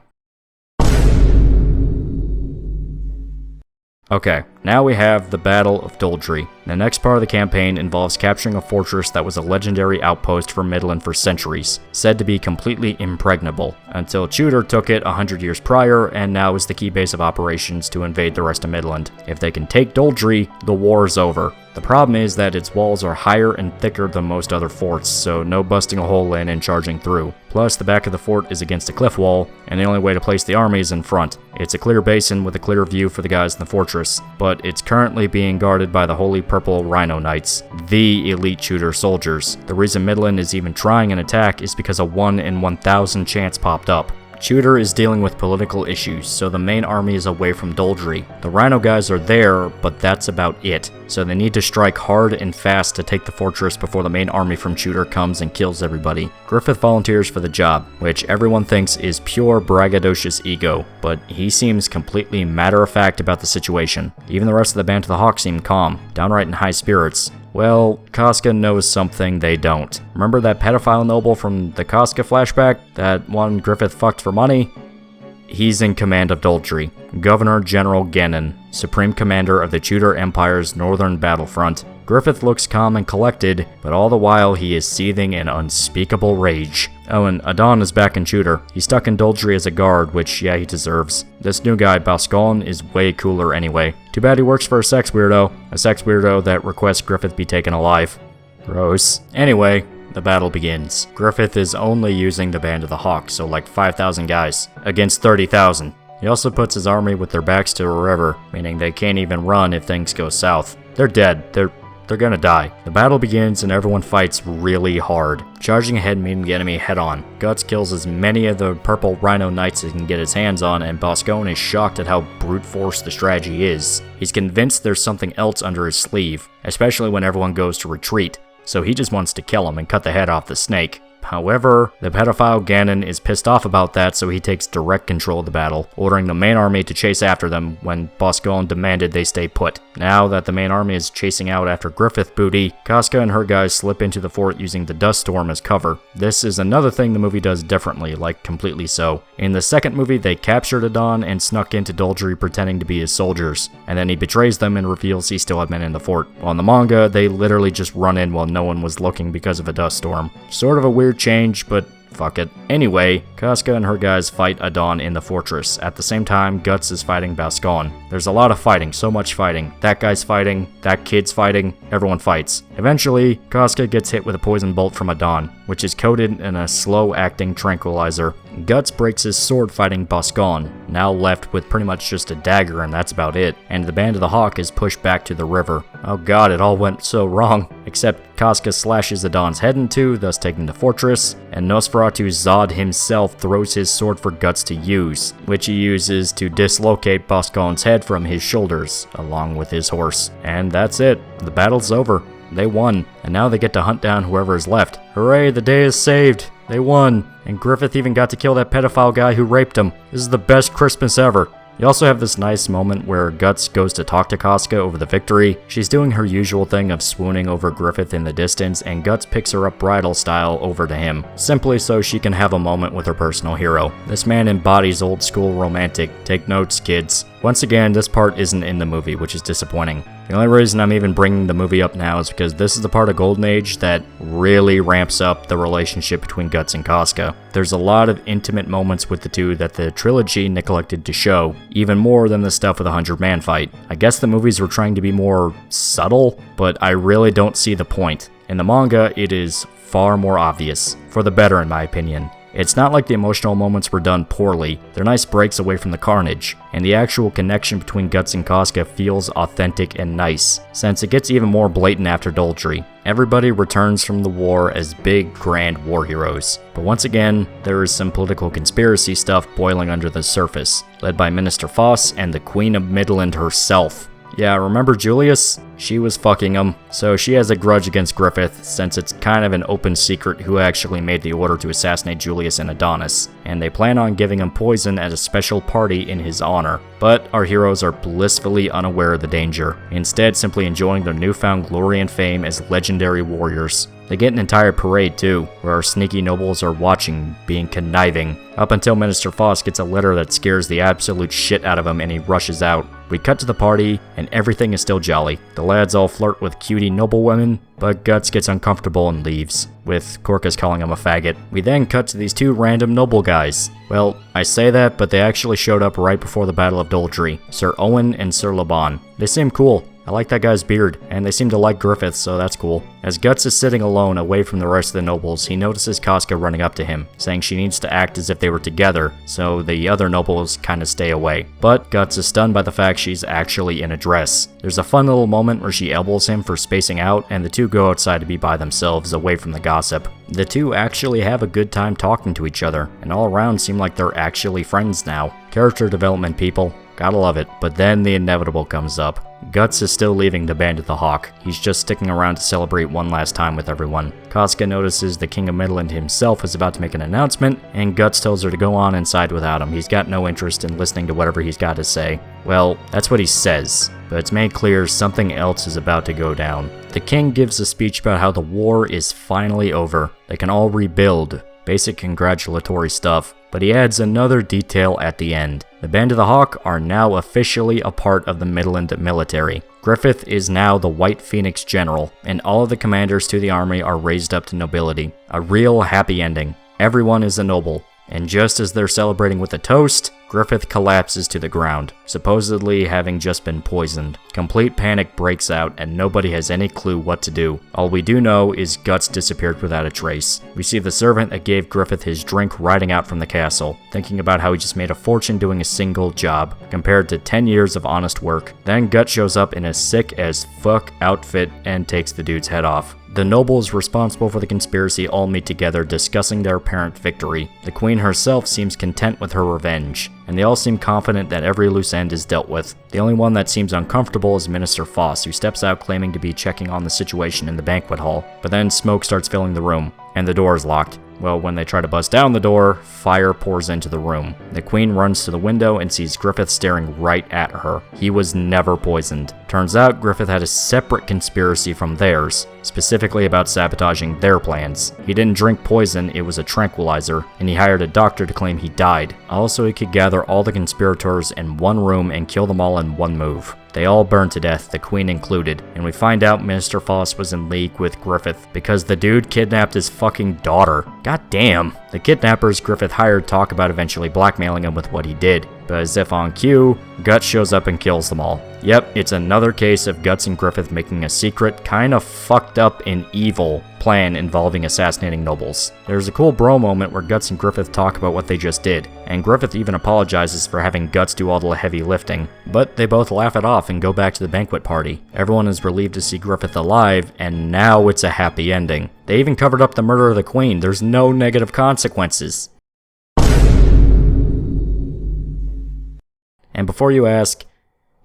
Okay, now we have the Battle of Doldry. The next part of the campaign involves capturing a fortress that was a legendary outpost for Midland for centuries, said to be completely impregnable, until Tudor took it 100 years prior and now is the key base of operations to invade the rest of Midland. If they can take Doldry, the war's over. The problem is that its walls are higher and thicker than most other forts, so no busting a hole in and charging through. Plus, the back of the fort is against a cliff wall, and the only way to place the army is in front. It's a clear basin with a clear view for the guys in the fortress, but it's currently being guarded by the Holy Purple Rhino Knights, the elite Tudor soldiers. The reason Midland is even trying an attack is because a 1 in 1,000 chance popped up. Tudor is dealing with political issues, so the main army is away from Doldry. The Rhino guys are there, but that's about it, so they need to strike hard and fast to take the fortress before the main army from Tudor comes and kills everybody. Griffith volunteers for the job, which everyone thinks is pure braggadocious ego, but he seems completely matter-of-fact about the situation. Even the rest of the Band of the Hawk seem calm, downright in high spirits. Well, Casca knows something they don't. Remember that pedophile noble from the Casca flashback? That one Griffith fucked for money? He's in command of Doldry. Governor General Gannon, Supreme Commander of the Tudor Empire's northern battlefront. Griffith looks calm and collected, but all the while he is seething in unspeakable rage. Oh, and Adon is back in Shooter. He's stuck in Doldry as a guard, which, yeah, he deserves. This new guy, Boscawen, is way cooler anyway. Too bad he works for a sex weirdo that requests Griffith be taken alive. Gross. Anyway, the battle begins. Griffith is only using the Band of the Hawk, so like 5,000 guys, against 30,000. He also puts his army with their backs to a river, meaning they can't even run if things go south. They're dead. They're gonna die. The battle begins and everyone fights really hard, charging ahead, meeting the enemy head on. Guts kills as many of the purple rhino knights as he can get his hands on, and Boscawen is shocked at how brute force the strategy is. He's convinced there's something else under his sleeve, especially when everyone goes to retreat, so he just wants to kill him and cut the head off the snake. However, the pedophile Ganon is pissed off about that, so he takes direct control of the battle, ordering the main army to chase after them when Boscawen demanded they stay put. Now that the main army is chasing out after Griffith booty, Casca and her guys slip into the fort using the dust storm as cover. This is another thing the movie does differently, like completely so. In the second movie, they captured Adon and snuck into Doldry pretending to be his soldiers, and then he betrays them and reveals he still had men in the fort. While in the manga, they literally just run in while no one was looking because of a dust storm. Sort of a weird change, but fuck it. Anyway, Casca and her guys fight Adon in the fortress. At the same time, Guts is fighting Boscawen. There's a lot of fighting, so much fighting. That guy's fighting, that kid's fighting, everyone fights. Eventually, Casca gets hit with a poison bolt from Adon, which is coated in a slow-acting tranquilizer. Guts breaks his sword fighting Boscawen, now left with pretty much just a dagger and that's about it, and the Band of the Hawk is pushed back to the river. Oh god, it all went so wrong. Except Casca slashes Adon's head in two, thus taking the fortress, and Nosferatu Zod himself throws his sword for Guts to use, which he uses to dislocate Boscawen's head from his shoulders, along with his horse. And that's it. The battle's over. They won, and now they get to hunt down whoever is left. Hooray, the day is saved! They won! And Griffith even got to kill that pedophile guy who raped him. This is the best Christmas ever. You also have this nice moment where Guts goes to talk to Casca over the victory. She's doing her usual thing of swooning over Griffith in the distance, and Guts picks her up bridal style over to him, simply so she can have a moment with her personal hero. This man embodies old school romantic. Take notes, kids. Once again, this part isn't in the movie, which is disappointing. The only reason I'm even bringing the movie up now is because this is the part of Golden Age that really ramps up the relationship between Guts and Casca. There's a lot of intimate moments with the two that the trilogy neglected to show, even more than the stuff with the 100-man fight. I guess the movies were trying to be more subtle, but I really don't see the point. In the manga, it is far more obvious, for the better in my opinion. It's not like the emotional moments were done poorly, they're nice breaks away from the carnage, and the actual connection between Guts and Casca feels authentic and nice, since it gets even more blatant after Doldry. Everybody returns from the war as big, grand war heroes. But once again, there is some political conspiracy stuff boiling under the surface, led by Minister Foss and the Queen of Midland herself. Yeah, remember Julius? She was fucking him, so she has a grudge against Griffith since it's kind of an open secret who actually made the order to assassinate Julius and Adonis, and they plan on giving him poison at a special party in his honor. But our heroes are blissfully unaware of the danger, instead simply enjoying their newfound glory and fame as legendary warriors. They get an entire parade too, where our sneaky nobles are watching, being conniving, up until Minister Foss gets a letter that scares the absolute shit out of him and he rushes out. We cut to the party, and everything is still jolly. The lads all flirt with cutie noblewomen, but Guts gets uncomfortable and leaves, with Corcus calling him a faggot. We then cut to these two random noble guys. Well, I say that, but they actually showed up right before the Battle of Doldry, Sir Owen and Sir Laban. They seem cool. I like that guy's beard, and they seem to like Griffith, so that's cool. As Guts is sitting alone away from the rest of the nobles, he notices Casca running up to him, saying she needs to act as if they were together, so the other nobles kind of stay away. But Guts is stunned by the fact she's actually in a dress. There's a fun little moment where she elbows him for spacing out, and the two go outside to be by themselves, away from the gossip. The two actually have a good time talking to each other, and all around seem like they're actually friends now. Character development, people. Gotta love it. But then the inevitable comes up. Guts is still leaving the Band of the Hawk. He's just sticking around to celebrate one last time with everyone. Casca notices the King of Midland himself is about to make an announcement, and Guts tells her to go on inside without him. He's got no interest in listening to whatever he's got to say. Well, that's what he says, but it's made clear something else is about to go down. The king gives a speech about how the war is finally over. They can all rebuild. Basic congratulatory stuff. But he adds another detail at the end. The Band of the Hawk are now officially a part of the Midland military. Griffith is now the White Phoenix General, and all of the commanders to the army are raised up to nobility. A real happy ending. Everyone is a noble. And just as they're celebrating with a toast, Griffith collapses to the ground, supposedly having just been poisoned. Complete panic breaks out and nobody has any clue what to do. All we do know is Guts disappeared without a trace. We see the servant that gave Griffith his drink riding out from the castle, thinking about how he just made a fortune doing a single job, compared to 10 years of honest work. Then Guts shows up in a sick as fuck outfit and takes the dude's head off. The nobles responsible for the conspiracy all meet together discussing their apparent victory. The queen herself seems content with her revenge, and they all seem confident that every loose end is dealt with. The only one that seems uncomfortable is Minister Foss, who steps out claiming to be checking on the situation in the banquet hall. But then smoke starts filling the room, and the door is locked. Well, when they try to bust down the door, fire pours into the room. The queen runs to the window and sees Griffith staring right at her. He was never poisoned. Turns out Griffith had a separate conspiracy from theirs, specifically about sabotaging their plans. He didn't drink poison, it was a tranquilizer, and he hired a doctor to claim he died. Also, he could gather all the conspirators in one room and kill them all in one move. They all burned to death, the queen included, and we find out Minister Foss was in league with Griffith because the dude kidnapped his fucking daughter. God damn. The kidnappers Griffith hired talk about eventually blackmailing him with what he did, but as if on cue, Guts shows up and kills them all. Yep, it's another case of Guts and Griffith making a secret, kinda fucked up and evil plan involving assassinating nobles. There's a cool bro moment where Guts and Griffith talk about what they just did, and Griffith even apologizes for having Guts do all the heavy lifting, but they both laugh it off and go back to the banquet party. Everyone is relieved to see Griffith alive, and now it's a happy ending. They even covered up the murder of the queen. There's no negative consequences. And before you ask,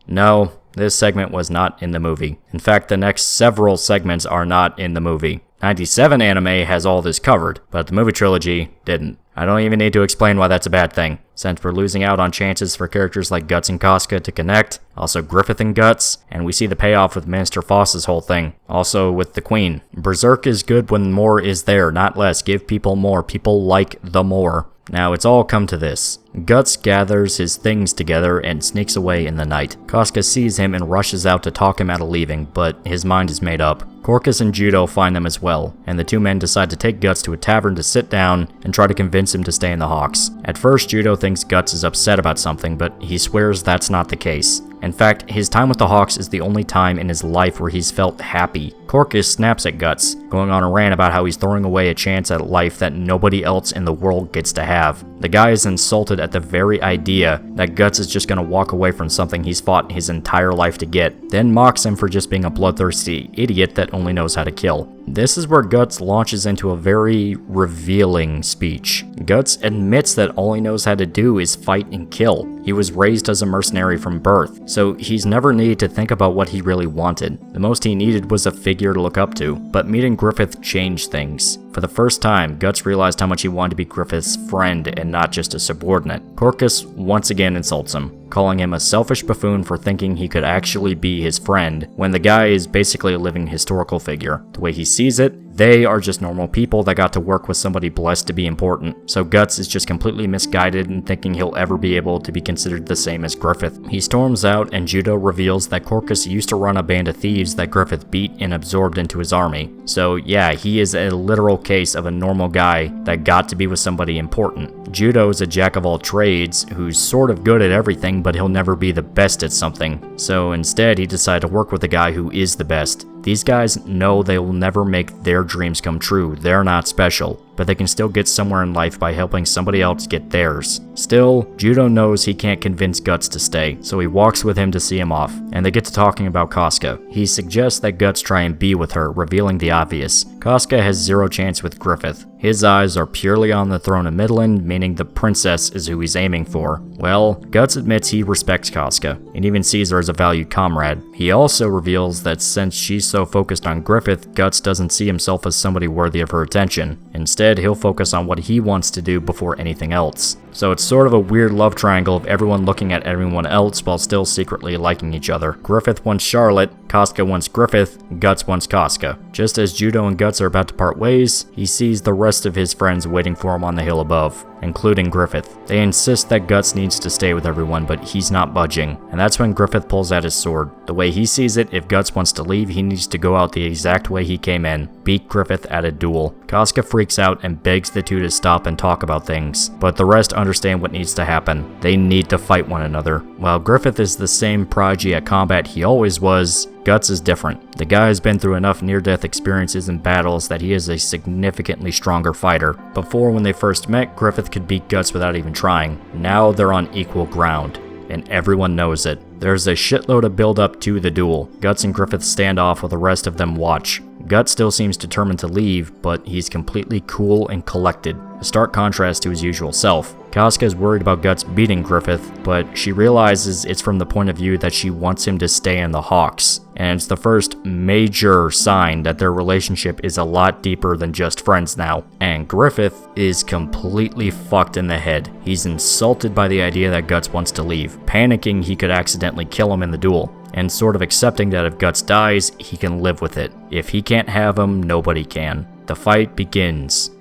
no, this segment was not in the movie. In fact, the next several segments are not in the movie. 97 anime has all this covered, but the movie trilogy didn't. I don't even need to explain why that's a bad thing, since we're losing out on chances for characters like Guts and Casca to connect, also Griffith and Guts, and we see the payoff with Minister Foss's whole thing, also with the Queen. Berserk is good when more is there, not less. Give people more. People like the more. Now, it's all come to this. Guts gathers his things together and sneaks away in the night. Casca sees him and rushes out to talk him out of leaving, but his mind is made up. Corcus and Judo find them as well, and the two men decide to take Guts to a tavern to sit down and try to convince him to stay in the Hawks. At first, Judo thinks Guts is upset about something, but he swears that's not the case. In fact, his time with the Hawks is the only time in his life where he's felt happy. Corcus snaps at Guts, going on a rant about how he's throwing away a chance at life that nobody else in the world gets to have. The guy is insulted at the very idea that Guts is just gonna walk away from something he's fought his entire life to get, then mocks him for just being a bloodthirsty idiot that only knows how to kill. This is where Guts launches into a very revealing speech. Guts admits that all he knows how to do is fight and kill. He was raised as a mercenary from birth, so he's never needed to think about what he really wanted. The most he needed was a figure to look up to, but meeting Griffith changed things. For the first time, Guts realized how much he wanted to be Griffith's friend and not just a subordinate. Corcus once again insults him, calling him a selfish buffoon for thinking he could actually be his friend when the guy is basically a living historical figure. The way he sees it, they are just normal people that got to work with somebody blessed to be important. So Guts is just completely misguided in thinking he'll ever be able to be considered the same as Griffith. He storms out and Judo reveals that Corcus used to run a band of thieves that Griffith beat and absorbed into his army. So yeah, he is a literal case of a normal guy that got to be with somebody important. Judo is a jack of all trades who's sort of good at everything, but he'll never be the best at something. So instead, he decided to work with a guy who is the best. These guys know they will never make their dreams come true. They're not special, but they can still get somewhere in life by helping somebody else get theirs. Still, Judo knows he can't convince Guts to stay, so he walks with him to see him off, and they get to talking about Casca. He suggests that Guts try and be with her, revealing the obvious. Casca has zero chance with Griffith. His eyes are purely on the throne of Midland, meaning the princess is who he's aiming for. Well, Guts admits he respects Casca, and even sees her as a valued comrade. He also reveals that since she's so focused on Griffith, Guts doesn't see himself as somebody worthy of her attention. Instead, he'll focus on what he wants to do before anything else. So it's sort of a weird love triangle of everyone looking at everyone else while still secretly liking each other. Griffith wants Charlotte, Casca wants Griffith, Guts wants Casca. Just as Judo and Guts are about to part ways, he sees the rest of his friends waiting for him on the hill above, including Griffith. They insist that Guts needs to stay with everyone, but he's not budging, and that's when Griffith pulls out his sword. The way he sees it, if Guts wants to leave, he needs to go out the exact way he came in, beat Griffith at a duel. Casca freaks out and begs the two to stop and talk about things, but the rest understand what needs to happen. They need to fight one another. While Griffith is the same prodigy at combat he always was, Guts is different. The guy has been through enough near-death experiences in battles that he is a significantly stronger fighter. Before, when they first met, Griffith could beat Guts without even trying. Now they're on equal ground, and everyone knows it. There's a shitload of build-up to the duel. Guts and Griffith stand off while the rest of them watch. Guts still seems determined to leave, but he's completely cool and collected, a stark contrast to his usual self. Casca is worried about Guts beating Griffith, but she realizes it's from the point of view that she wants him to stay in the Hawks, and it's the first major sign that their relationship is a lot deeper than just friends now. And Griffith is completely fucked in the head. He's insulted by the idea that Guts wants to leave, panicking he could accidentally kill him in the duel, and sort of accepting that if Guts dies, he can live with it. If he can't have him, nobody can. The fight begins,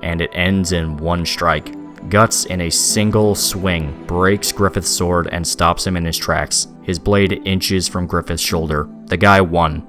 and it ends in one strike. Guts, in a single swing, breaks Griffith's sword and stops him in his tracks. His blade inches from Griffith's shoulder. The guy won.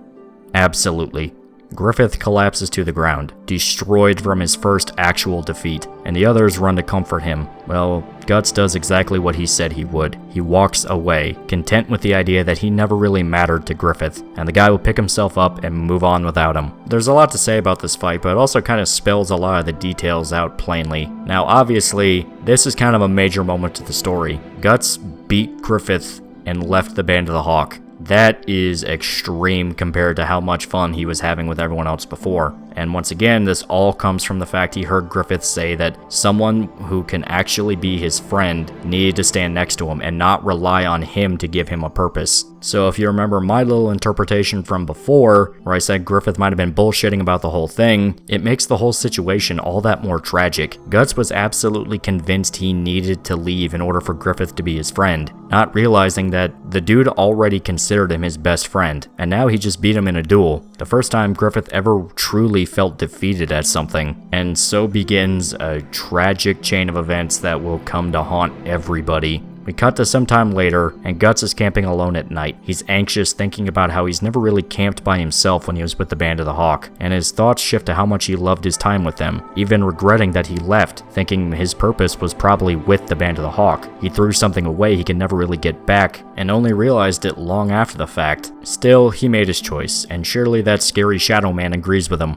Absolutely. Griffith collapses to the ground, destroyed from his first actual defeat, and the others run to comfort him. Well, Guts does exactly what he said he would. He walks away, content with the idea that he never really mattered to Griffith, and the guy will pick himself up and move on without him. There's a lot to say about this fight, but it also kind of spells a lot of the details out plainly. Now, obviously, this is kind of a major moment to the story. Guts beat Griffith and left the Band of the Hawk. That is extreme compared to how much fun he was having with everyone else before. And once again, this all comes from the fact he heard Griffith say that someone who can actually be his friend needed to stand next to him and not rely on him to give him a purpose. So if you remember my little interpretation from before, where I said Griffith might have been bullshitting about the whole thing, it makes the whole situation all that more tragic. Guts was absolutely convinced he needed to leave in order for Griffith to be his friend, not realizing that the dude already considered him his best friend, and now he just beat him in a duel. The first time Griffith ever truly felt defeated at something, and so begins a tragic chain of events that will come to haunt everybody. We cut to some time later, and Guts is camping alone at night. He's anxious, thinking about how he's never really camped by himself when he was with the Band of the Hawk, and his thoughts shift to how much he loved his time with them, even regretting that he left, thinking his purpose was probably with the Band of the Hawk. He threw something away he could never really get back, and only realized it long after the fact. Still, he made his choice, and surely that scary Shadow Man agrees with him.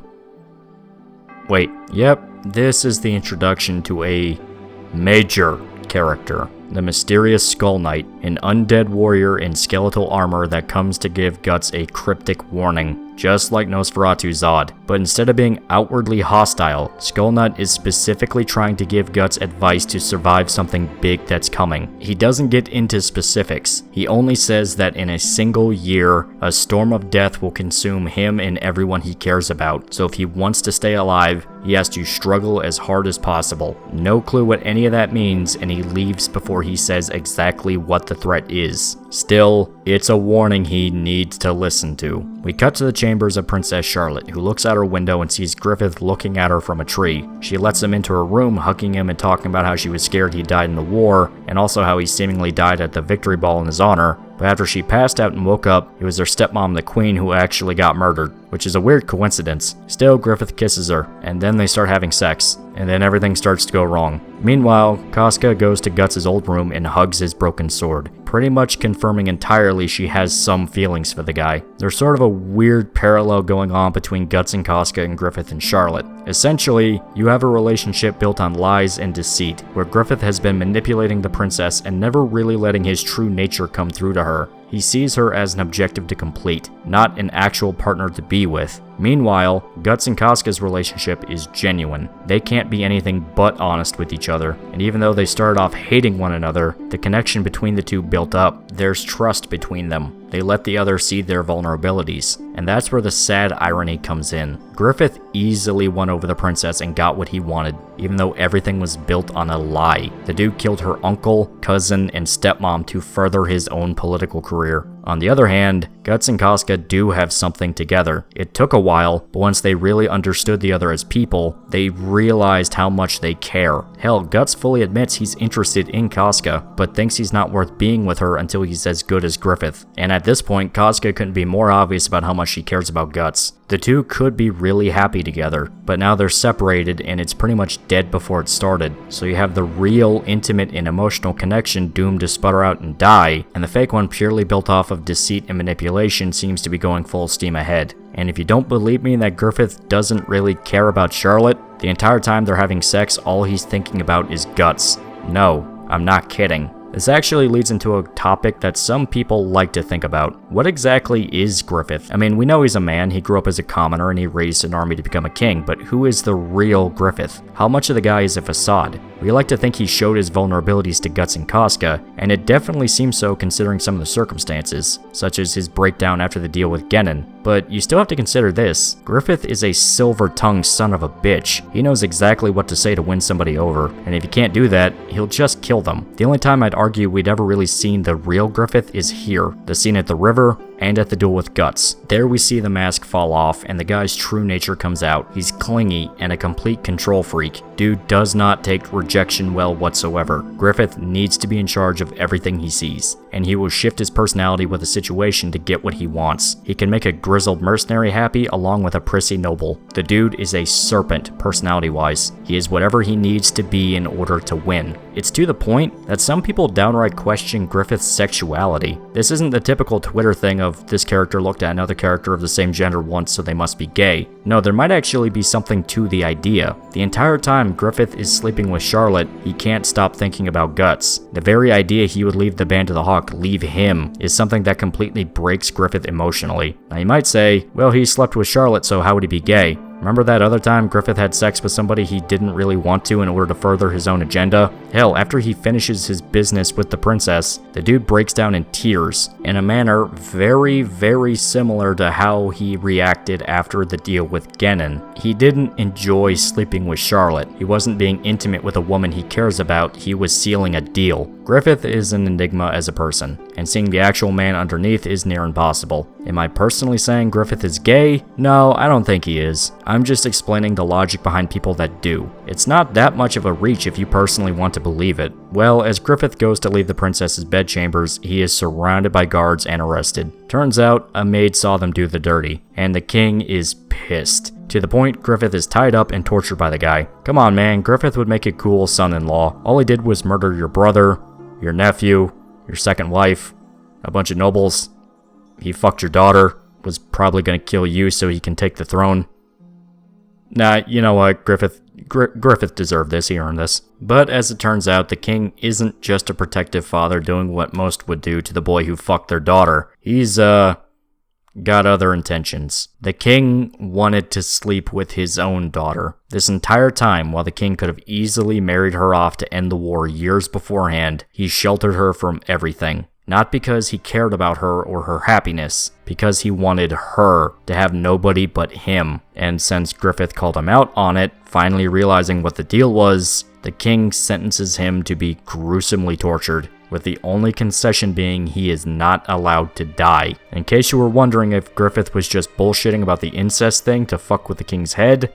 Wait, yep, this is the introduction to a major character. The mysterious Skull Knight, an undead warrior in skeletal armor that comes to give Guts a cryptic warning, just like Nosferatu Zod. But instead of being outwardly hostile, Skull Knight is specifically trying to give Guts advice to survive something big that's coming. He doesn't get into specifics. He only says that in a single year, a storm of death will consume him and everyone he cares about. So if he wants to stay alive, he has to struggle as hard as possible. No clue what any of that means, and he leaves before he says exactly what the threat is. Still, it's a warning he needs to listen to. We cut to the chambers of Princess Charlotte, who looks out her window and sees Griffith looking at her from a tree. She lets him into her room, hugging him and talking about how she was scared he died in the war, and also how he seemingly died at the victory ball in his honor. But after she passed out and woke up, it was her stepmom, the queen, who actually got murdered, which is a weird coincidence. Still, Griffith kisses her, and then they start having sex, and then everything starts to go wrong. Meanwhile, Casca goes to Guts' old room and hugs his broken sword, pretty much confirming entirely she has some feelings for the guy. There's sort of a weird parallel going on between Guts and Casca and Griffith and Charlotte. Essentially, you have a relationship built on lies and deceit, where Griffith has been manipulating the princess and never really letting his true nature come through to her. He sees her as an objective to complete, not an actual partner to be with. Meanwhile, Guts and Casca's relationship is genuine. They can't be anything but honest with each other, and even though they started off hating one another, the connection between the two built up. There's trust between them. They let the other see their vulnerabilities, and that's where the sad irony comes in. Griffith easily won over the princess and got what he wanted, even though everything was built on a lie. The dude killed her uncle, cousin, and stepmom to further his own political career. On the other hand, Guts and Casca do have something together. It took a while, but once they really understood the other as people, they realized how much they care. Hell, Guts fully admits he's interested in Casca, but thinks he's not worth being with her until he's as good as Griffith. And at this point, Casca couldn't be more obvious about how much she cares about Guts. The two could be really happy together, but now they're separated and it's pretty much dead before it started. So you have the real, intimate, and emotional connection doomed to sputter out and die, and the fake one purely built off of deceit and manipulation seems to be going full steam ahead. And if you don't believe me that Griffith doesn't really care about Charlotte, the entire time they're having sex, all he's thinking about is Guts. No, I'm not kidding. This actually leads into a topic that some people like to think about. What exactly is Griffith? I mean, we know he's a man, he grew up as a commoner, and he raised an army to become a king, but who is the real Griffith? How much of the guy is a facade? We like to think he showed his vulnerabilities to Guts and Casca, and it definitely seems so considering some of the circumstances, such as his breakdown after the deal with Gennin. But you still have to consider this. Griffith is a silver-tongued son of a bitch. He knows exactly what to say to win somebody over, and if he can't do that, he'll just kill them. The only time I'd argue we'd ever really seen the real Griffith is here, the scene at the river, and at the duel with Guts. There we see the mask fall off and the guy's true nature comes out. He's clingy and a complete control freak. Dude does not take rejection well whatsoever. Griffith needs to be in charge of everything he sees, and he will shift his personality with a situation to get what he wants. He can make a grizzled mercenary happy along with a prissy noble. The dude is a serpent personality-wise. He is whatever he needs to be in order to win. It's to the point that some people downright question Griffith's sexuality. This isn't the typical Twitter thing of this character looked at another character of the same gender once so they must be gay. No, there might actually be something to the idea. The entire time Griffith is sleeping with Charlotte, he can't stop thinking about Guts. The very idea he would leave the Band of the Hawk, leave him, is something that completely breaks Griffith emotionally. Now you might say, well, he slept with Charlotte, so how would he be gay? Remember that other time Griffith had sex with somebody he didn't really want to in order to further his own agenda? Hell, after he finishes his business with the princess, the dude breaks down in tears, in a manner very, very similar to how he reacted after the deal with Gennin. He didn't enjoy sleeping with Charlotte. He wasn't being intimate with a woman he cares about, he was sealing a deal. Griffith is an enigma as a person, and seeing the actual man underneath is near impossible. Am I personally saying Griffith is gay? No, I don't think he is. I'm just explaining the logic behind people that do. It's not that much of a reach if you personally want to believe it. Well, as Griffith goes to leave the princess's bedchambers, he is surrounded by guards and arrested. Turns out, a maid saw them do the dirty, and the king is pissed. To the point, Griffith is tied up and tortured by the guy. Come on, man, Griffith would make a cool son-in-law. All he did was murder your brother, your nephew, your second wife, a bunch of nobles. He fucked your daughter, was probably gonna kill you so he can take the throne. Nah, you know what, Griffith deserved this, he earned this. But as it turns out, the king isn't just a protective father doing what most would do to the boy who fucked their daughter. He's, got other intentions. The king wanted to sleep with his own daughter. This entire time, while the king could have easily married her off to end the war years beforehand, he sheltered her from everything. Not because he cared about her or her happiness, because he wanted her to have nobody but him. And since Griffith called him out on it, finally realizing what the deal was, the king sentences him to be gruesomely tortured, with the only concession being he is not allowed to die. In case you were wondering if Griffith was just bullshitting about the incest thing to fuck with the king's head,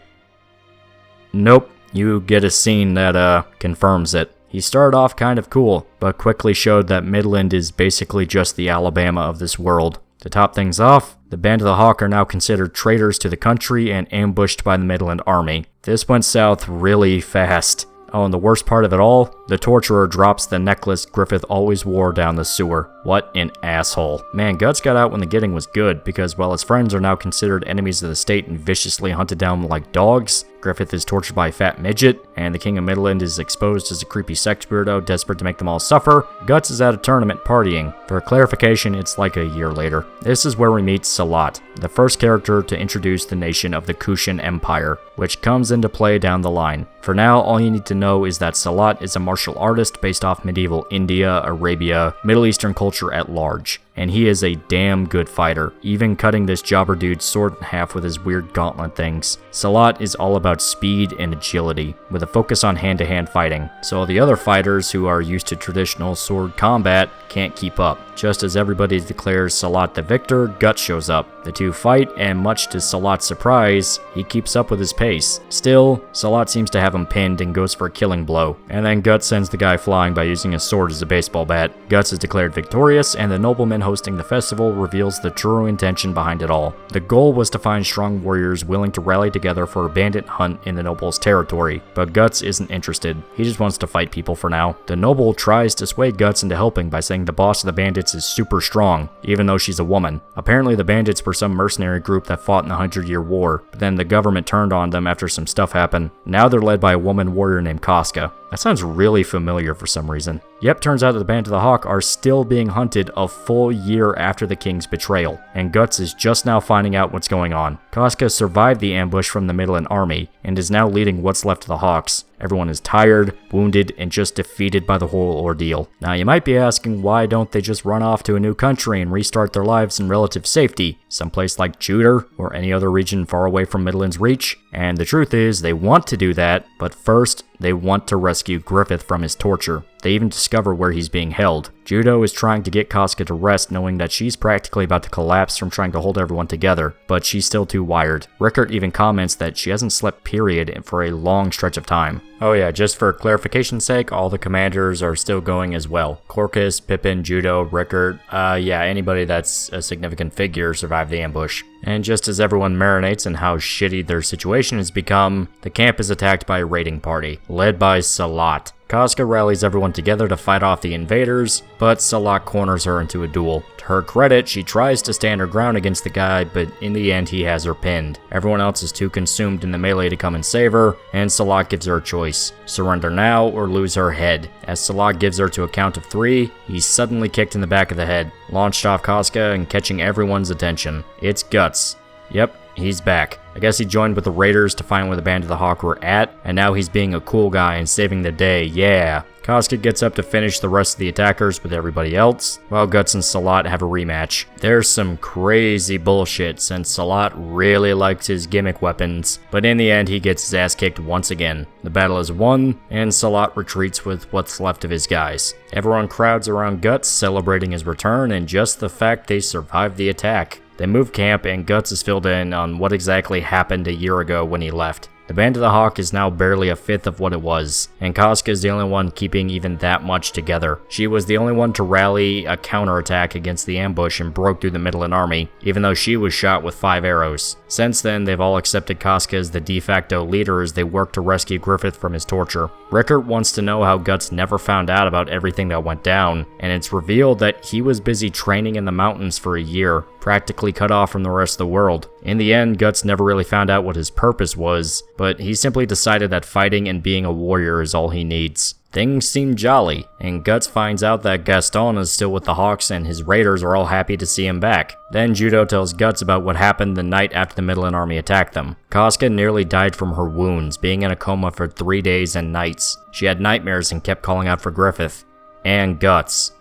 nope, you get a scene that confirms it. He started off kind of cool, but quickly showed that Midland is basically just the Alabama of this world. To top things off, the Band of the Hawk are now considered traitors to the country and ambushed by the Midland army. This went south really fast. Oh, and the worst part of it all, the torturer drops the necklace Griffith always wore down the sewer. What an asshole. Man, Guts got out when the getting was good, because while his friends are now considered enemies of the state and viciously hunted down like dogs, Griffith is tortured by a fat midget. and the King of Midland is exposed as a creepy sex weirdo desperate to make them all suffer, Guts is at a tournament partying. For clarification, it's like a year later. This is where we meet Salat, the first character to introduce the nation of the Kushan Empire, which comes into play down the line. For now, all you need to know is that Salat is a martial artist based off medieval India, Arabia, Middle Eastern culture at large, and he is a damn good fighter, even cutting this jobber dude's sword in half with his weird gauntlet things. Salat is all about speed and agility, with a focus on hand-to-hand fighting, so the other fighters who are used to traditional sword combat can't keep up. Just as everybody declares Salat the victor, Guts shows up. The two fight, and much to Salat's surprise, he keeps up with his pace. Still, Salat seems to have him pinned and goes for a killing blow, and then Guts sends the guy flying by using his sword as a baseball bat. Guts is declared victorious, and the nobleman hosting the festival reveals the true intention behind it all. The goal was to find strong warriors willing to rally together for a bandit hunt in the noble's territory, but Guts isn't interested. He just wants to fight people for now. The noble tries to sway Guts into helping by saying the boss of the bandits is super strong, even though she's a woman. Apparently the bandits were some mercenary group that fought in the 100-Year War, but then the government turned on them after some stuff happened. Now they're led by a woman warrior named Casca. That sounds really familiar for some reason. Yep, turns out that the Band of the Hawk are still being hunted a full year after the king's betrayal, and Guts is just now finding out what's going on. Casca survived the ambush from the Midland army, and is now leading what's left of the Hawks. Everyone is tired, wounded, and just defeated by the whole ordeal. Now you might be asking, why don't they just run off to a new country and restart their lives in relative safety, someplace like Judah or any other region far away from Midland's reach? And the truth is, they want to do that, but first, they want to rescue Griffith from his torture. They even discover where he's being held. Judo is trying to get Casca to rest, knowing that she's practically about to collapse from trying to hold everyone together, but she's still too wired. Rickert even comments that she hasn't slept period for a long stretch of time. Oh yeah, just for clarification's sake, all the commanders are still going as well. Corcus, Pippin, Judo, Rickert, yeah, anybody that's a significant figure survived the ambush. And just as everyone marinates in how shitty their situation has become, the camp is attacked by a raiding party, led by Salat. Casca rallies everyone together to fight off the invaders, but Salat corners her into a duel. To her credit, she tries to stand her ground against the guy, but in the end he has her pinned. Everyone else is too consumed in the melee to come and save her, and Salat gives her a choice: surrender now or lose her head. As Salat gives her to a count of 3, he's suddenly kicked in the back of the head, launched off Casca and catching everyone's attention. It's Guts. Yep, he's back. I guess he joined with the raiders to find where the Band of the Hawk were at, and now he's being a cool guy and saving the day, yeah. Casca gets up to finish the rest of the attackers with everybody else, while Guts and Salat have a rematch. There's some crazy bullshit since Salat really likes his gimmick weapons, but in the end he gets his ass kicked once again. The battle is won, and Salat retreats with what's left of his guys. Everyone crowds around Guts, celebrating his return and just the fact they survived the attack. They move camp, and Guts is filled in on what exactly happened a year ago when he left. The Band of the Hawk is now barely a fifth of what it was, and Casca is the only one keeping even that much together. She was the only one to rally a counterattack against the ambush and broke through the Midland army, even though she was shot with 5 arrows. Since then, they've all accepted Casca as the de facto leader as they work to rescue Griffith from his torture. Rickert wants to know how Guts never found out about everything that went down, and it's revealed that he was busy training in the mountains for a year, practically cut off from the rest of the world. In the end, Guts never really found out what his purpose was, but he simply decided that fighting and being a warrior is all he needs. Things seem jolly, and Guts finds out that Gaston is still with the Hawks and his raiders are all happy to see him back. Then Judo tells Guts about what happened the night after the Midland army attacked them. Casca nearly died from her wounds, being in a coma for 3 days and nights. She had nightmares and kept calling out for Griffith. And Guts.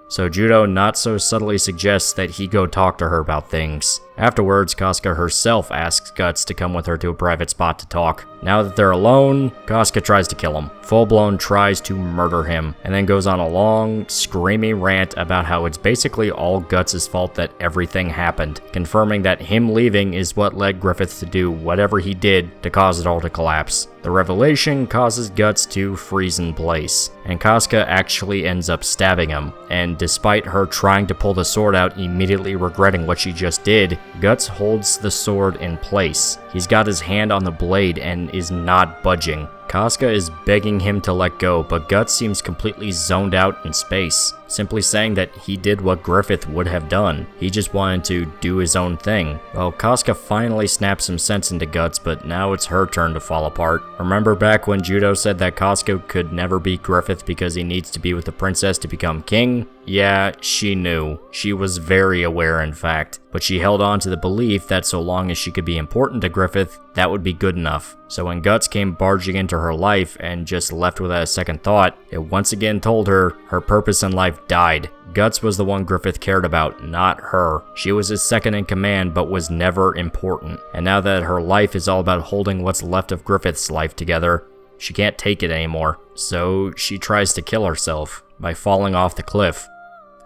So Judo not so subtly suggests that he go talk to her about things. Afterwards, Casca herself asks Guts to come with her to a private spot to talk. Now that they're alone, Casca tries to kill him. Full-blown tries to murder him, and then goes on a long, screaming rant about how it's basically all Guts' fault that everything happened, confirming that him leaving is what led Griffith to do whatever he did to cause it all to collapse. The revelation causes Guts to freeze in place, and Casca actually ends up stabbing him, and despite her trying to pull the sword out, immediately regretting what she just did, Guts holds the sword in place. He's got his hand on the blade and is not budging. Casca is begging him to let go, but Guts seems completely zoned out in space, simply saying that he did what Griffith would have done. He just wanted to do his own thing. Well, Casca finally snaps some sense into Guts, but now it's her turn to fall apart. Remember back when Judo said that Casca could never beat Griffith because he needs to be with the princess to become king? Yeah, she knew. She was very aware, in fact. But she held on to the belief that so long as she could be important to Griffith, that would be good enough. So when Guts came barging into her life and just left without a second thought, it once again told her her purpose in life died. Guts was the one Griffith cared about, not her. She was his second in command, but was never important. And now that her life is all about holding what's left of Griffith's life together, she can't take it anymore. So she tries to kill herself by falling off the cliff.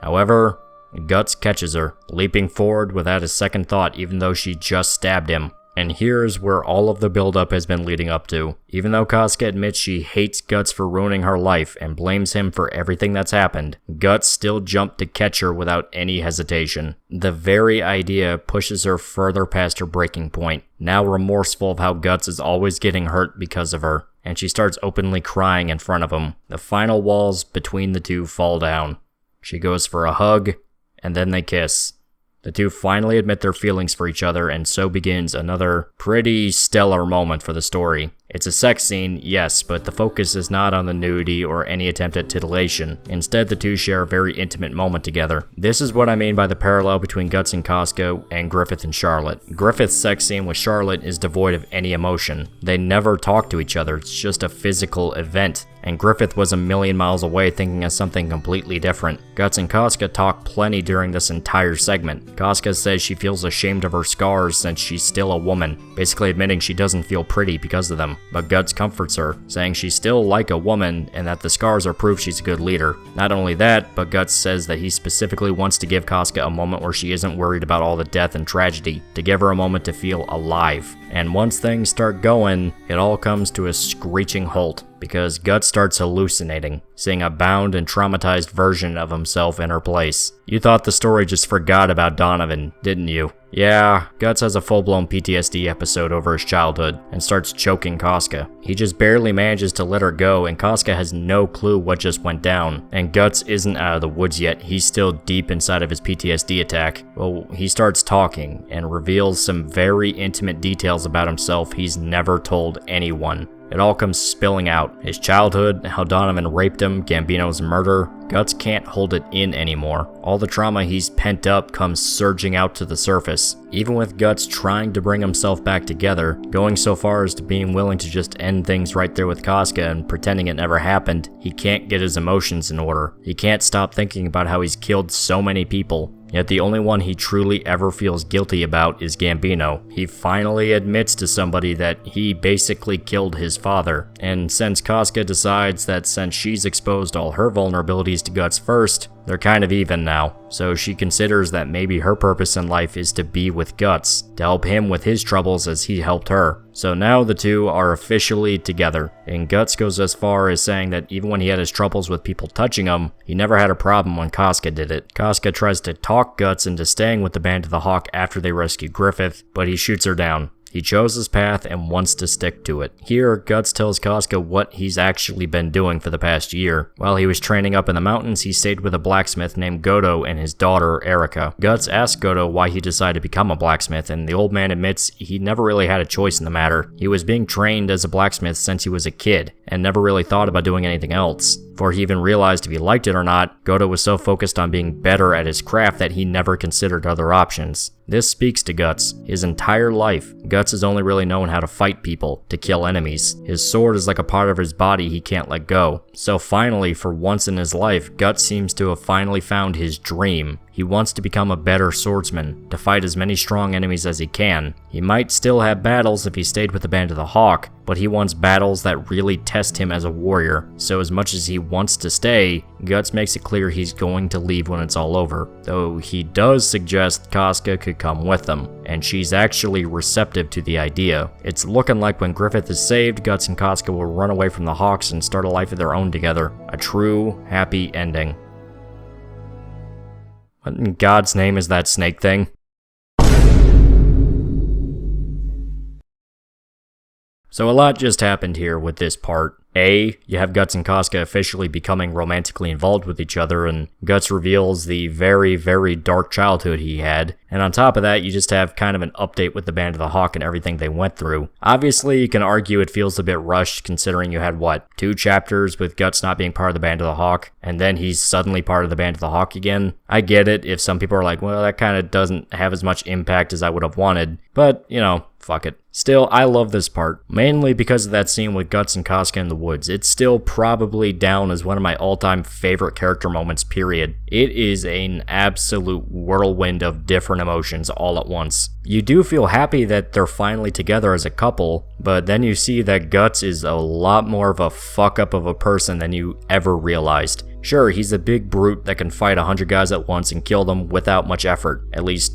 However, Guts catches her, leaping forward without a second thought even though she just stabbed him. And here's where all of the buildup has been leading up to. Even though Casca admits she hates Guts for ruining her life and blames him for everything that's happened, Guts still jumped to catch her without any hesitation. The very idea pushes her further past her breaking point, now remorseful of how Guts is always getting hurt because of her, and she starts openly crying in front of him. The final walls between the two fall down. She goes for a hug, and then they kiss. The two finally admit their feelings for each other, and so begins another pretty stellar moment for the story. It's a sex scene, yes, but the focus is not on the nudity or any attempt at titillation. Instead, the two share a very intimate moment together. This is what I mean by the parallel between Guts and Casca and Griffith and Charlotte. Griffith's sex scene with Charlotte is devoid of any emotion. They never talk to each other, it's just a physical event. And Griffith was a million miles away thinking of something completely different. Guts and Casca talk plenty during this entire segment. Casca says she feels ashamed of her scars since she's still a woman, basically admitting she doesn't feel pretty because of them. But Guts comforts her, saying she's still like a woman and that the scars are proof she's a good leader. Not only that, but Guts says that he specifically wants to give Casca a moment where she isn't worried about all the death and tragedy, to give her a moment to feel alive. And once things start going, it all comes to a screeching halt, because Guts starts hallucinating, seeing a bound and traumatized version of himself in her place. You thought the story just forgot about Donovan, didn't you? Yeah, Guts has a full-blown PTSD episode over his childhood and starts choking Casca. He just barely manages to let her go, and Casca has no clue what just went down. And Guts isn't out of the woods yet, he's still deep inside of his PTSD attack. Well, he starts talking and reveals some very intimate details about himself he's never told anyone. It all comes spilling out. His childhood, how Donovan raped him, Gambino's murder. Guts can't hold it in anymore. All the trauma he's pent up comes surging out to the surface. Even with Guts trying to bring himself back together, going so far as to being willing to just end things right there with Casca and pretending it never happened, he can't get his emotions in order. He can't stop thinking about how he's killed so many people. Yet the only one he truly ever feels guilty about is Gambino. He finally admits to somebody that he basically killed his father. And since Casca decides that since she's exposed all her vulnerabilities to Guts first, they're kind of even now. So she considers that maybe her purpose in life is to be with Guts, to help him with his troubles as he helped her. So now the two are officially together, and Guts goes as far as saying that even when he had his troubles with people touching him, he never had a problem when Casca did it. Casca tries to talk Guts into staying with the Band of the Hawk after they rescue Griffith, but he shoots her down. He chose his path and wants to stick to it. Here, Guts tells Casca what he's actually been doing for the past year. While he was training up in the mountains, he stayed with a blacksmith named Godo and his daughter, Erica. Guts asks Godo why he decided to become a blacksmith, and the old man admits he never really had a choice in the matter. He was being trained as a blacksmith since he was a kid, and never really thought about doing anything else. Before he even realized if he liked it or not, Godo was so focused on being better at his craft that he never considered other options. This speaks to Guts. His entire life, Guts has only really known how to fight people, to kill enemies. His sword is like a part of his body he can't let go. So finally, for once in his life, Guts seems to have finally found his dream. He wants to become a better swordsman, to fight as many strong enemies as he can. He might still have battles if he stayed with the Band of the Hawk, but he wants battles that really test him as a warrior. So as much as he wants to stay, Guts makes it clear he's going to leave when it's all over. Though he does suggest Casca could come with them, and she's actually receptive to the idea. It's looking like when Griffith is saved, Guts and Casca will run away from the Hawks and start a life of their own together. A true, happy ending. What in God's name is that snake thing? So a lot just happened here with this part. A, you have Guts and Casca officially becoming romantically involved with each other, and Guts reveals the very, very dark childhood he had. And on top of that, you just have kind of an update with the Band of the Hawk and everything they went through. Obviously, you can argue it feels a bit rushed considering you had, 2 chapters with Guts not being part of the Band of the Hawk, and then he's suddenly part of the Band of the Hawk again. I get it if some people are like, well, that kind of doesn't have as much impact as I would have wanted, but, fuck it. Still, I love this part, mainly because of that scene with Guts and Casca in the woods. It's still probably down as one of my all-time favorite character moments, period. It is an absolute whirlwind of different emotions all at once. You do feel happy that they're finally together as a couple, but then you see that Guts is a lot more of a fuck-up of a person than you ever realized. Sure, he's a big brute that can fight 100 guys at once and kill them without much effort, at least,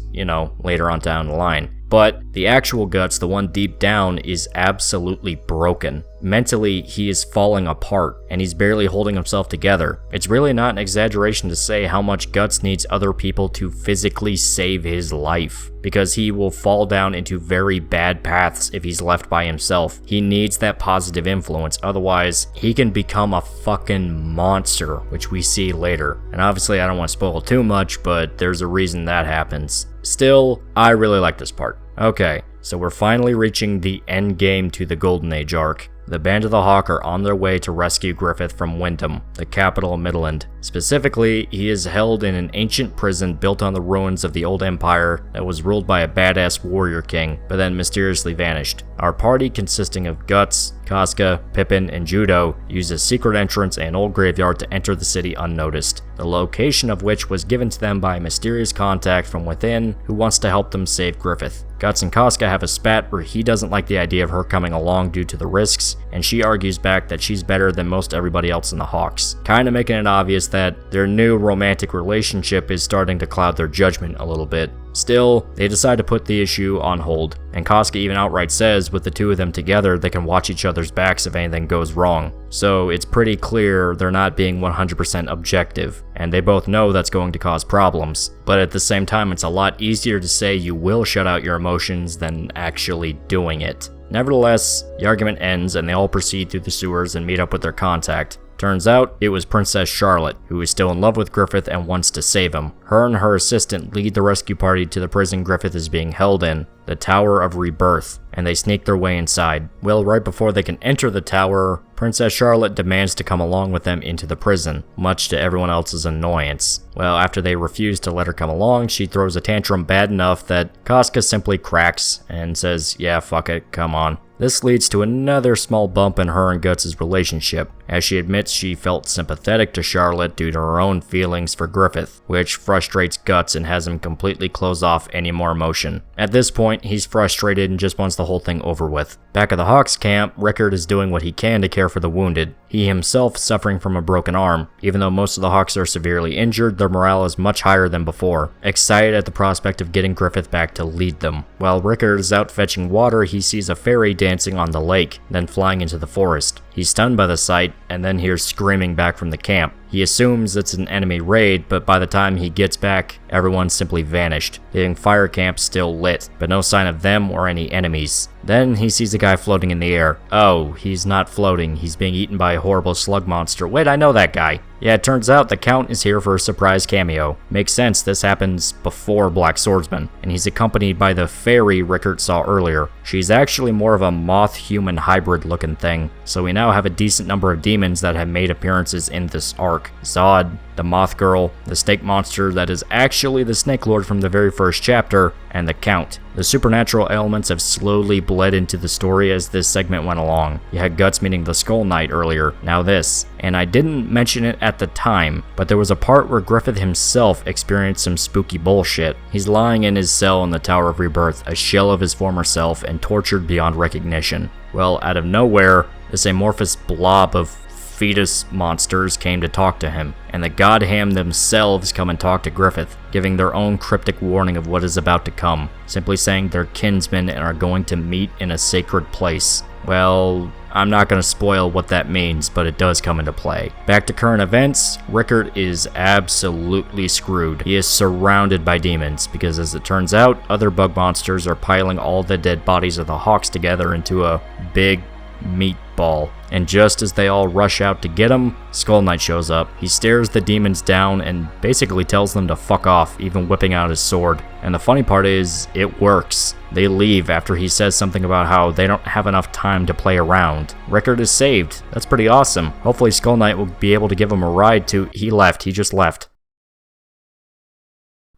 later on down the line. But the actual Guts, the one deep down, is absolutely broken. Mentally, he is falling apart, and he's barely holding himself together. It's really not an exaggeration to say how much Guts needs other people to physically save his life, because he will fall down into very bad paths if he's left by himself. He needs that positive influence, otherwise he can become a fucking monster, which we see later. And obviously I don't want to spoil too much, but there's a reason that happens. Still, I really like this part. Okay, so we're finally reaching the end game to the Golden Age arc. The Band of the Hawk are on their way to rescue Griffith from Wyndham, the capital of Midland. Specifically, he is held in an ancient prison built on the ruins of the old empire that was ruled by a badass warrior king, but then mysteriously vanished. Our party, consisting of Guts, Casca, Pippin, and Judo, use a secret entrance and an old graveyard to enter the city unnoticed, the location of which was given to them by a mysterious contact from within who wants to help them save Griffith. Guts and Casca have a spat where he doesn't like the idea of her coming along due to the risks, and she argues back that she's better than most everybody else in the Hawks, kinda making it obvious that their new romantic relationship is starting to cloud their judgment a little bit. Still, they decide to put the issue on hold, and Casca even outright says with the two of them together they can watch each other's backs if anything goes wrong. So it's pretty clear they're not being 100% objective, and they both know that's going to cause problems. But at the same time, it's a lot easier to say you will shut out your emotions than actually doing it. Nevertheless, the argument ends and they all proceed through the sewers and meet up with their contact. Turns out, it was Princess Charlotte, who is still in love with Griffith and wants to save him. Her and her assistant lead the rescue party to the prison Griffith is being held in, the Tower of Rebirth, and they sneak their way inside. Well, right before they can enter the tower, Princess Charlotte demands to come along with them into the prison, much to everyone else's annoyance. Well, after they refuse to let her come along, she throws a tantrum bad enough that Casca simply cracks and says, yeah, fuck it, come on. This leads to another small bump in her and Guts' relationship, as she admits she felt sympathetic to Charlotte due to her own feelings for Griffith, which frustrates Guts and has him completely close off any more emotion. At this point, he's frustrated and just wants the whole thing over with. Back at the Hawks camp, Rickard is doing what he can to care for the wounded, he himself suffering from a broken arm. Even though most of the Hawks are severely injured, their morale is much higher than before, excited at the prospect of getting Griffith back to lead them. While Rickard is out fetching water, he sees a fairy dancing on the lake, then flying into the forest. He's stunned by the sight, and then hears screaming back from the camp. He assumes it's an enemy raid, but by the time he gets back, everyone's simply vanished, leaving fire camp still lit, but no sign of them or any enemies. Then he sees a guy floating in the air. Oh, he's not floating, he's being eaten by a horrible slug monster. Wait, I know that guy. Yeah, it turns out the Count is here for a surprise cameo. Makes sense, this happens before Blackswordsman, and he's accompanied by the fairy Rickard saw earlier. She's actually more of a moth-human hybrid looking thing, so we now have a decent number of demons that have made appearances in this arc. Zod, the Moth Girl, the Snake Monster that is actually the Snake Lord from the very first chapter, and the Count. The supernatural elements have slowly bled into the story as this segment went along. You had Guts meeting the Skull Knight earlier, now this. And I didn't mention it at the time, but there was a part where Griffith himself experienced some spooky bullshit. He's lying in his cell in the Tower of Rebirth, a shell of his former self and tortured beyond recognition. Well, out of nowhere, this amorphous blob of fetus monsters came to talk to him, and the Godham themselves come and talk to Griffith, giving their own cryptic warning of what is about to come, simply saying they're kinsmen and are going to meet in a sacred place. Well, I'm not going to spoil what that means, but it does come into play. Back to current events, Rickard is absolutely screwed. He is surrounded by demons, because as it turns out, other bug monsters are piling all the dead bodies of the Hawks together into a big meatball. And just as they all rush out to get him, Skull Knight shows up. He stares the demons down and basically tells them to fuck off, even whipping out his sword. And the funny part is, it works. They leave after he says something about how they don't have enough time to play around. Rickard is saved. That's pretty awesome. Hopefully Skull Knight will be able to give him a ride to... He just left.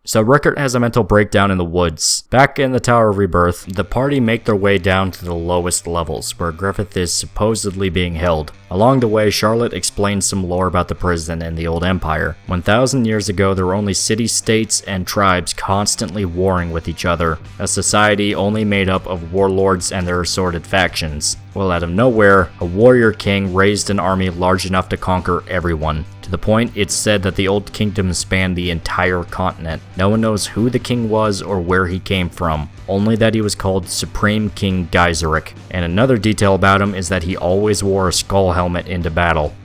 So Rickard has a mental breakdown in the woods. Back in the Tower of Rebirth, the party make their way down to the lowest levels, where Griffith is supposedly being held. Along the way, Charlotte explains some lore about the prison and the old empire. 1,000 years ago, there were only city-states and tribes constantly warring with each other, a society only made up of warlords and their assorted factions. Well, out of nowhere, a warrior king raised an army large enough to conquer everyone. To the point, it's said that the old kingdom spanned the entire continent. No one knows who the king was or where he came from, only that he was called Supreme King Geyserich. And another detail about him is that he always wore a skull helmet into battle.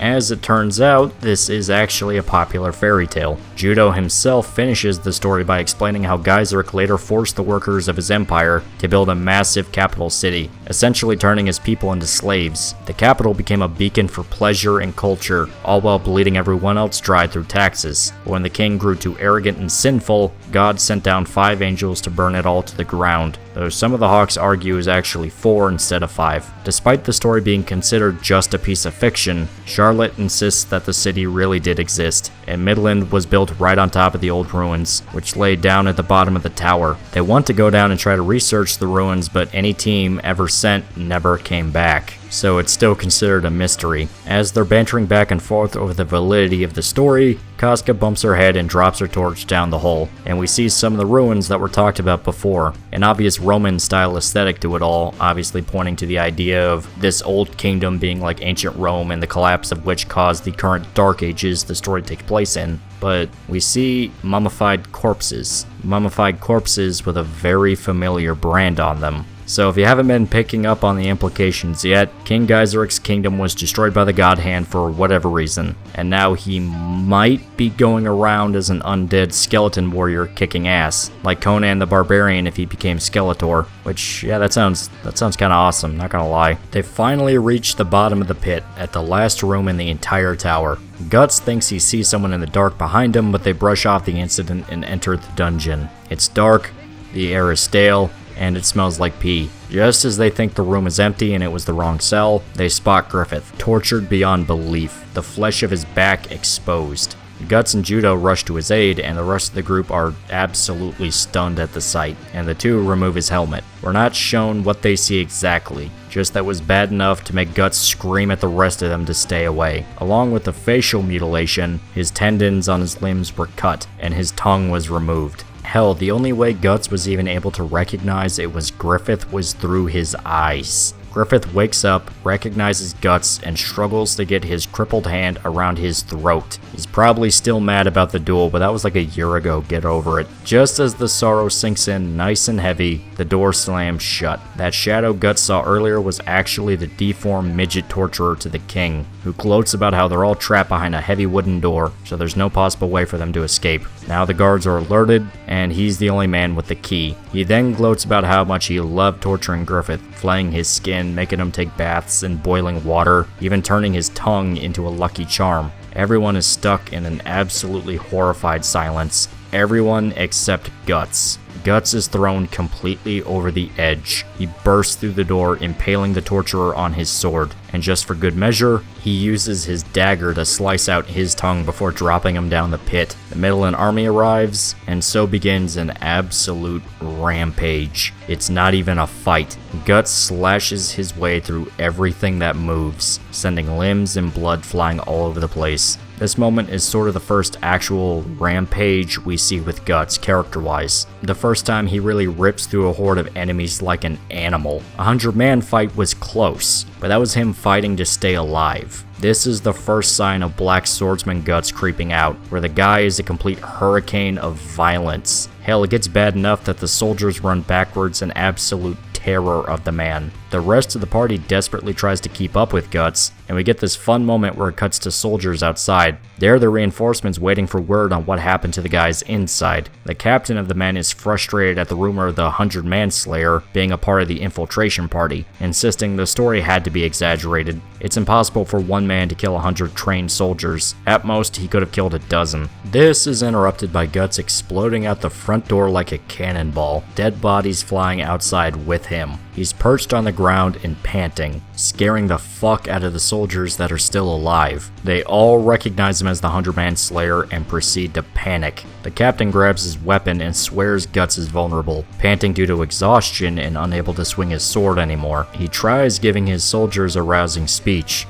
As it turns out, this is actually a popular fairy tale. Judo himself finishes the story by explaining how Geyserich later forced the workers of his empire to build a massive capital city, essentially turning his people into slaves. The capital became a beacon for pleasure and culture, all while bleeding everyone else dry through taxes. When the king grew too arrogant and sinful, God sent down 5 angels to burn it all to the ground, though some of the Hawks argue is actually 4 instead of 5. Despite the story being considered just a piece of fiction, Charlotte insists that the city really did exist, and Midland was built right on top of the old ruins, which lay down at the bottom of the tower. They want to go down and try to research the ruins, but any team ever sent never came back, so it's still considered a mystery. As they're bantering back and forth over the validity of the story, Casca bumps her head and drops her torch down the hole, and we see some of the ruins that were talked about before. An obvious Roman-style aesthetic to it all, obviously pointing to the idea of this old kingdom being like ancient Rome and the collapse of which caused the current Dark Ages the story takes place in. But we see mummified corpses with a very familiar brand on them. So if you haven't been picking up on the implications yet, King Geyserich's kingdom was destroyed by the God Hand for whatever reason, and now he might be going around as an undead skeleton warrior kicking ass, like Conan the Barbarian if he became Skeletor, which, yeah, that sounds kinda awesome, not gonna lie. They finally reach the bottom of the pit, at the last room in the entire tower. Guts thinks he sees someone in the dark behind him, but they brush off the incident and enter the dungeon. It's dark, the air is stale, and it smells like pee. Just as they think the room is empty and it was the wrong cell, they spot Griffith, tortured beyond belief, the flesh of his back exposed. Guts and Judo rush to his aid, and the rest of the group are absolutely stunned at the sight, and the two remove his helmet. We're not shown what they see exactly, just that was bad enough to make Guts scream at the rest of them to stay away. Along with the facial mutilation, his tendons on his limbs were cut, and his tongue was removed. Hell, the only way Guts was even able to recognize it was Griffith was through his eyes. Griffith wakes up, recognizes Guts, and struggles to get his crippled hand around his throat. He's probably still mad about the duel, but that was like a year ago, get over it. Just as the sorrow sinks in nice and heavy, the door slams shut. That shadow Guts saw earlier was actually the deformed midget torturer to the king, who gloats about how they're all trapped behind a heavy wooden door, so there's no possible way for them to escape. Now the guards are alerted, and he's the only man with the key. He then gloats about how much he loved torturing Griffith, flaying his skin, making him take baths in boiling water, even turning his tongue into a lucky charm. Everyone is stuck in an absolutely horrified silence. Everyone except Guts. Guts is thrown completely over the edge. He bursts through the door, impaling the torturer on his sword, and just for good measure, he uses his dagger to slice out his tongue before dropping him down the pit. The Midland army arrives, and so begins an absolute rampage. It's not even a fight. Guts slashes his way through everything that moves, sending limbs and blood flying all over the place. This moment is sort of the first actual rampage we see with Guts, character-wise. The first time he really rips through a horde of enemies like an animal. A 100-man fight was close, but that was him fighting to stay alive. This is the first sign of Blackswordsman Guts creeping out, where the guy is a complete hurricane of violence. Hell, it gets bad enough that the soldiers run backwards in absolute terror of the man. The rest of the party desperately tries to keep up with Guts, and we get this fun moment where it cuts to soldiers outside. They're the reinforcements waiting for word on what happened to the guys inside. The captain of the men is frustrated at the rumor of the 100-man slayer being a part of the infiltration party, insisting the story had to be exaggerated. It's impossible for one man to kill 100 trained soldiers. At most, he could have killed a dozen. This is interrupted by Guts exploding out the front door like a cannonball, dead bodies flying outside with him. He's perched on the ground and panting, scaring the fuck out of the soldiers that are still alive. They all recognize him as the 100-man slayer and proceed to panic. The captain grabs his weapon and swears Guts is vulnerable, panting due to exhaustion and unable to swing his sword anymore. He tries giving his soldiers a rousing speech.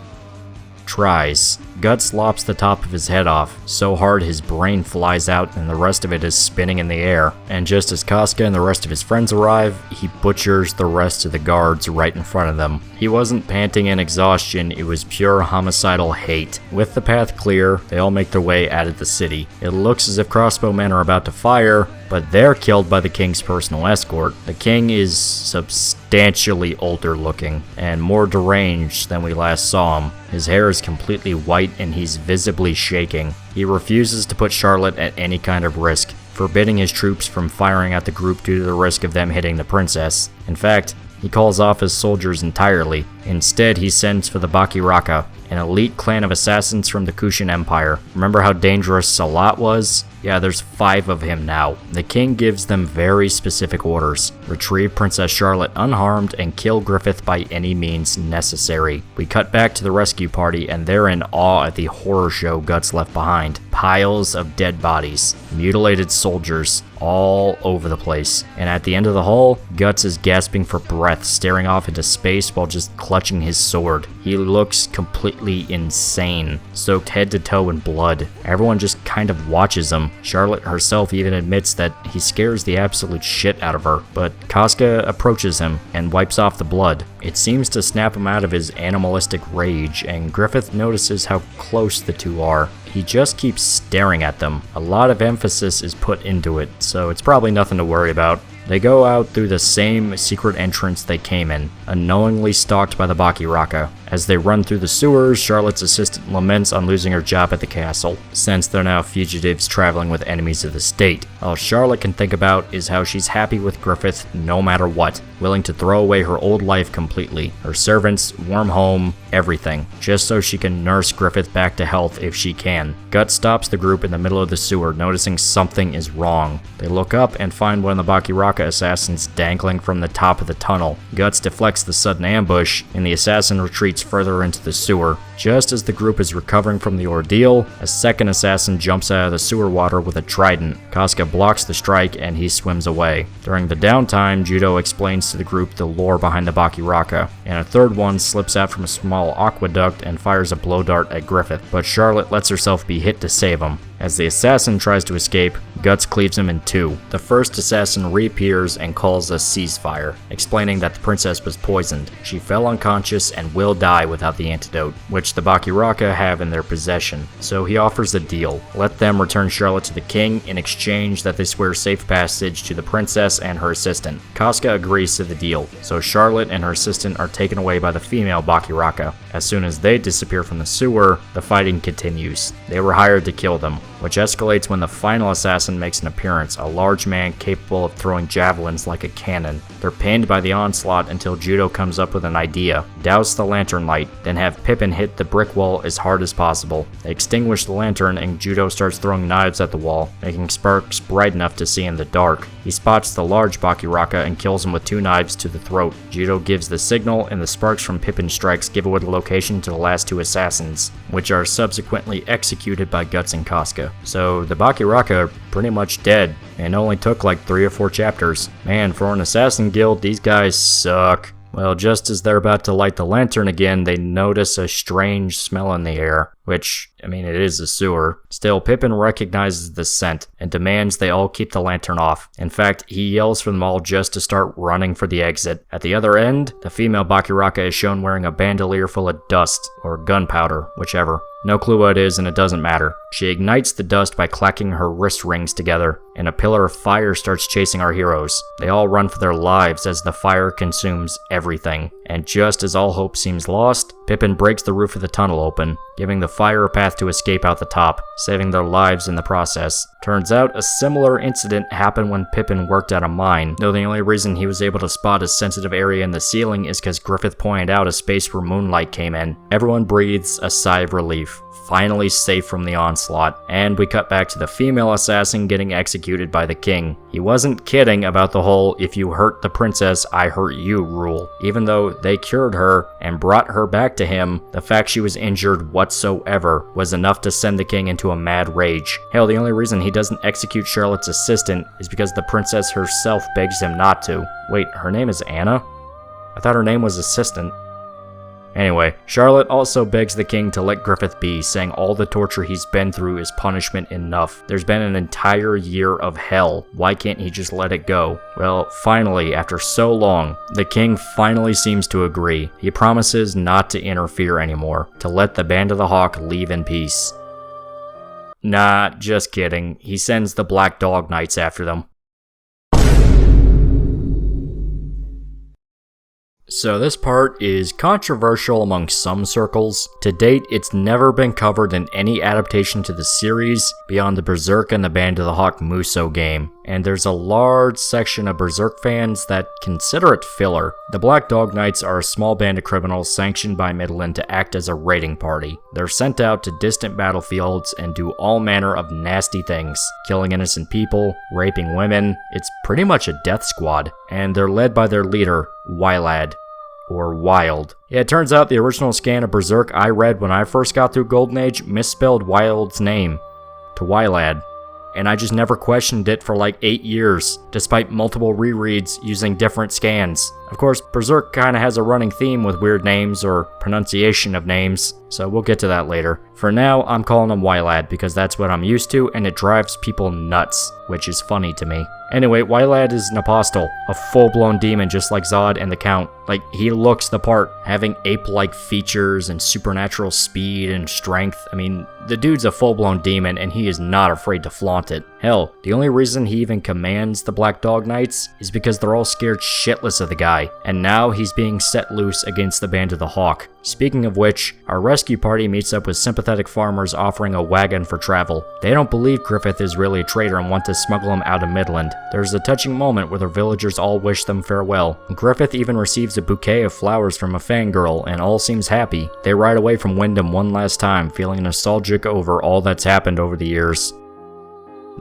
Guts lops the top of his head off, so hard his brain flies out and the rest of it is spinning in the air. And just as Casca and the rest of his friends arrive, he butchers the rest of the guards right in front of them. He wasn't panting in exhaustion, it was pure homicidal hate. With the path clear, they all make their way out of the city. It looks as if crossbowmen are about to fire, but they're killed by the king's personal escort. The king is substantially older looking and more deranged than we last saw him. His hair is completely white and he's visibly shaking. He refuses to put Charlotte at any kind of risk, forbidding his troops from firing at the group due to the risk of them hitting the princess. In fact, he calls off his soldiers entirely. Instead, he sends for the Bakiraka, an elite clan of assassins from the Kushan Empire. Remember how dangerous Salat was? Yeah, there's 5 of him now. The king gives them very specific orders. Retrieve Princess Charlotte unharmed and kill Griffith by any means necessary. We cut back to the rescue party and they're in awe at the horror show Guts left behind. Piles of dead bodies, mutilated soldiers, all over the place. And at the end of the hall, Guts is gasping for breath, staring off into space while just clutching his sword. He looks completely insane, soaked head to toe in blood. Everyone just kind of watches him. Charlotte herself even admits that he scares the absolute shit out of her, but Casca approaches him and wipes off the blood. It seems to snap him out of his animalistic rage, and Griffith notices how close the two are. He just keeps staring at them. A lot of emphasis is put into it, so it's probably nothing to worry about. They go out through the same secret entrance they came in, unknowingly stalked by the Bakiraka. As they run through the sewers, Charlotte's assistant laments on losing her job at the castle, since they're now fugitives traveling with enemies of the state. All Charlotte can think about is how she's happy with Griffith no matter what, willing to throw away her old life completely, her servants, warm home, everything, just so she can nurse Griffith back to health if she can. Guts stops the group in the middle of the sewer, noticing something is wrong. They look up and find one of the Bakiraka assassins dangling from the top of the tunnel. Guts deflects the sudden ambush, and the assassin retreats further into the sewer. Just as the group is recovering from the ordeal, a second assassin jumps out of the sewer water with a trident. Casca blocks the strike and he swims away. During the downtime, Judo explains to the group the lore behind the Bakiraka, and a third one slips out from a small aqueduct and fires a blow dart at Griffith, but Charlotte lets herself be hit to save him. As the assassin tries to escape, Guts cleaves him in two. The first assassin reappears and calls a ceasefire, explaining that the princess was poisoned. She fell unconscious and will die without the antidote, which the Bakiraka have in their possession. So he offers a deal. Let them return Charlotte to the king in exchange that they swear safe passage to the princess and her assistant. Casca agrees to the deal, so Charlotte and her assistant are taken away by the female Bakiraka. As soon as they disappear from the sewer, the fighting continues. They were hired to kill them, which escalates when the final assassin makes an appearance, a large man capable of throwing javelins like a cannon. They're pinned by the onslaught until Judo comes up with an idea. Douse the lantern light, then have Pippin hit the brick wall as hard as possible. They extinguish the lantern and Judo starts throwing knives at the wall, making sparks bright enough to see in the dark. He spots the large Bakiraka and kills him with 2 knives to the throat. Judo gives the signal and the sparks from Pippin's strikes give away the location to the last 2 assassins, which are subsequently executed by Guts and Casca. So the Bakiraka are pretty much dead, and only took like 3 or 4 chapters. Man, for an assassin guild, these guys suck. Well, just as they're about to light the lantern again, they notice a strange smell in the air, which, I mean, it is a sewer. Still, Pippin recognizes the scent and demands they all keep the lantern off. In fact, he yells for them all just to start running for the exit. At the other end, the female Bakiraka is shown wearing a bandolier full of dust, or gunpowder, whichever. No clue what it is, and it doesn't matter. She ignites the dust by clacking her wrist rings together, and a pillar of fire starts chasing our heroes. They all run for their lives as the fire consumes everything. And just as all hope seems lost, Pippin breaks the roof of the tunnel open, giving the fire a path to escape out the top, saving their lives in the process. Turns out a similar incident happened when Pippin worked at a mine, though the only reason he was able to spot a sensitive area in the ceiling is because Griffith pointed out a space where moonlight came in. Everyone breathes a sigh of relief, finally safe from the onslaught, and we cut back to the female assassin getting executed by the king. He wasn't kidding about the whole "if you hurt the princess, I hurt you" rule. Even though they cured her and brought her back to him, the fact she was injured whatsoever was enough to send the king into a mad rage. Hell, the only reason he doesn't execute Charlotte's assistant is because the princess herself begs him not to. Wait, her name is Anna? I thought her name was Assistant. Anyway, Charlotte also begs the king to let Griffith be, saying all the torture he's been through is punishment enough. There's been an entire year of hell. Why can't he just let it go? Well, finally, after so long, the king finally seems to agree. He promises not to interfere anymore, to let the Band of the Hawk leave in peace. Nah, just kidding. He sends the Black Dog Knights after them. So this part is controversial among some circles. To date, it's never been covered in any adaptation to the series beyond the Berserk and the Band of the Hawk Musou game, and there's a large section of Berserk fans that consider it filler. The Black Dog Knights are a small band of criminals sanctioned by Midland to act as a raiding party. They're sent out to distant battlefields and do all manner of nasty things, killing innocent people, raping women. It's pretty much a death squad, and they're led by their leader, Wylad. Or Wild. Yeah, it turns out the original scan of Berserk I read when I first got through Golden Age misspelled Wild's name to Wylad, and I just never questioned it for like 8 years, despite multiple rereads using different scans. Of course, Berserk kinda has a running theme with weird names or pronunciation of names, so we'll get to that later. For now, I'm calling him Wylad because that's what I'm used to, and it drives people nuts, which is funny to me. Anyway, Wylad is an apostle, a full-blown demon just like Zod and the Count. Like, he looks the part, having ape-like features and supernatural speed and strength. I mean, the dude's a full-blown demon and he is not afraid to flaunt it. Hell, the only reason he even commands the Black Dog Knights is because they're all scared shitless of the guy, and now he's being set loose against the Band of the Hawk. Speaking of which, our rescue party meets up with sympathetic farmers offering a wagon for travel. They don't believe Griffith is really a traitor and want to smuggle him out of Midland. There's a touching moment where the villagers all wish them farewell. Griffith even receives a bouquet of flowers from a fangirl and all seems happy. They ride away from Wyndham one last time, feeling nostalgic over all that's happened over the years.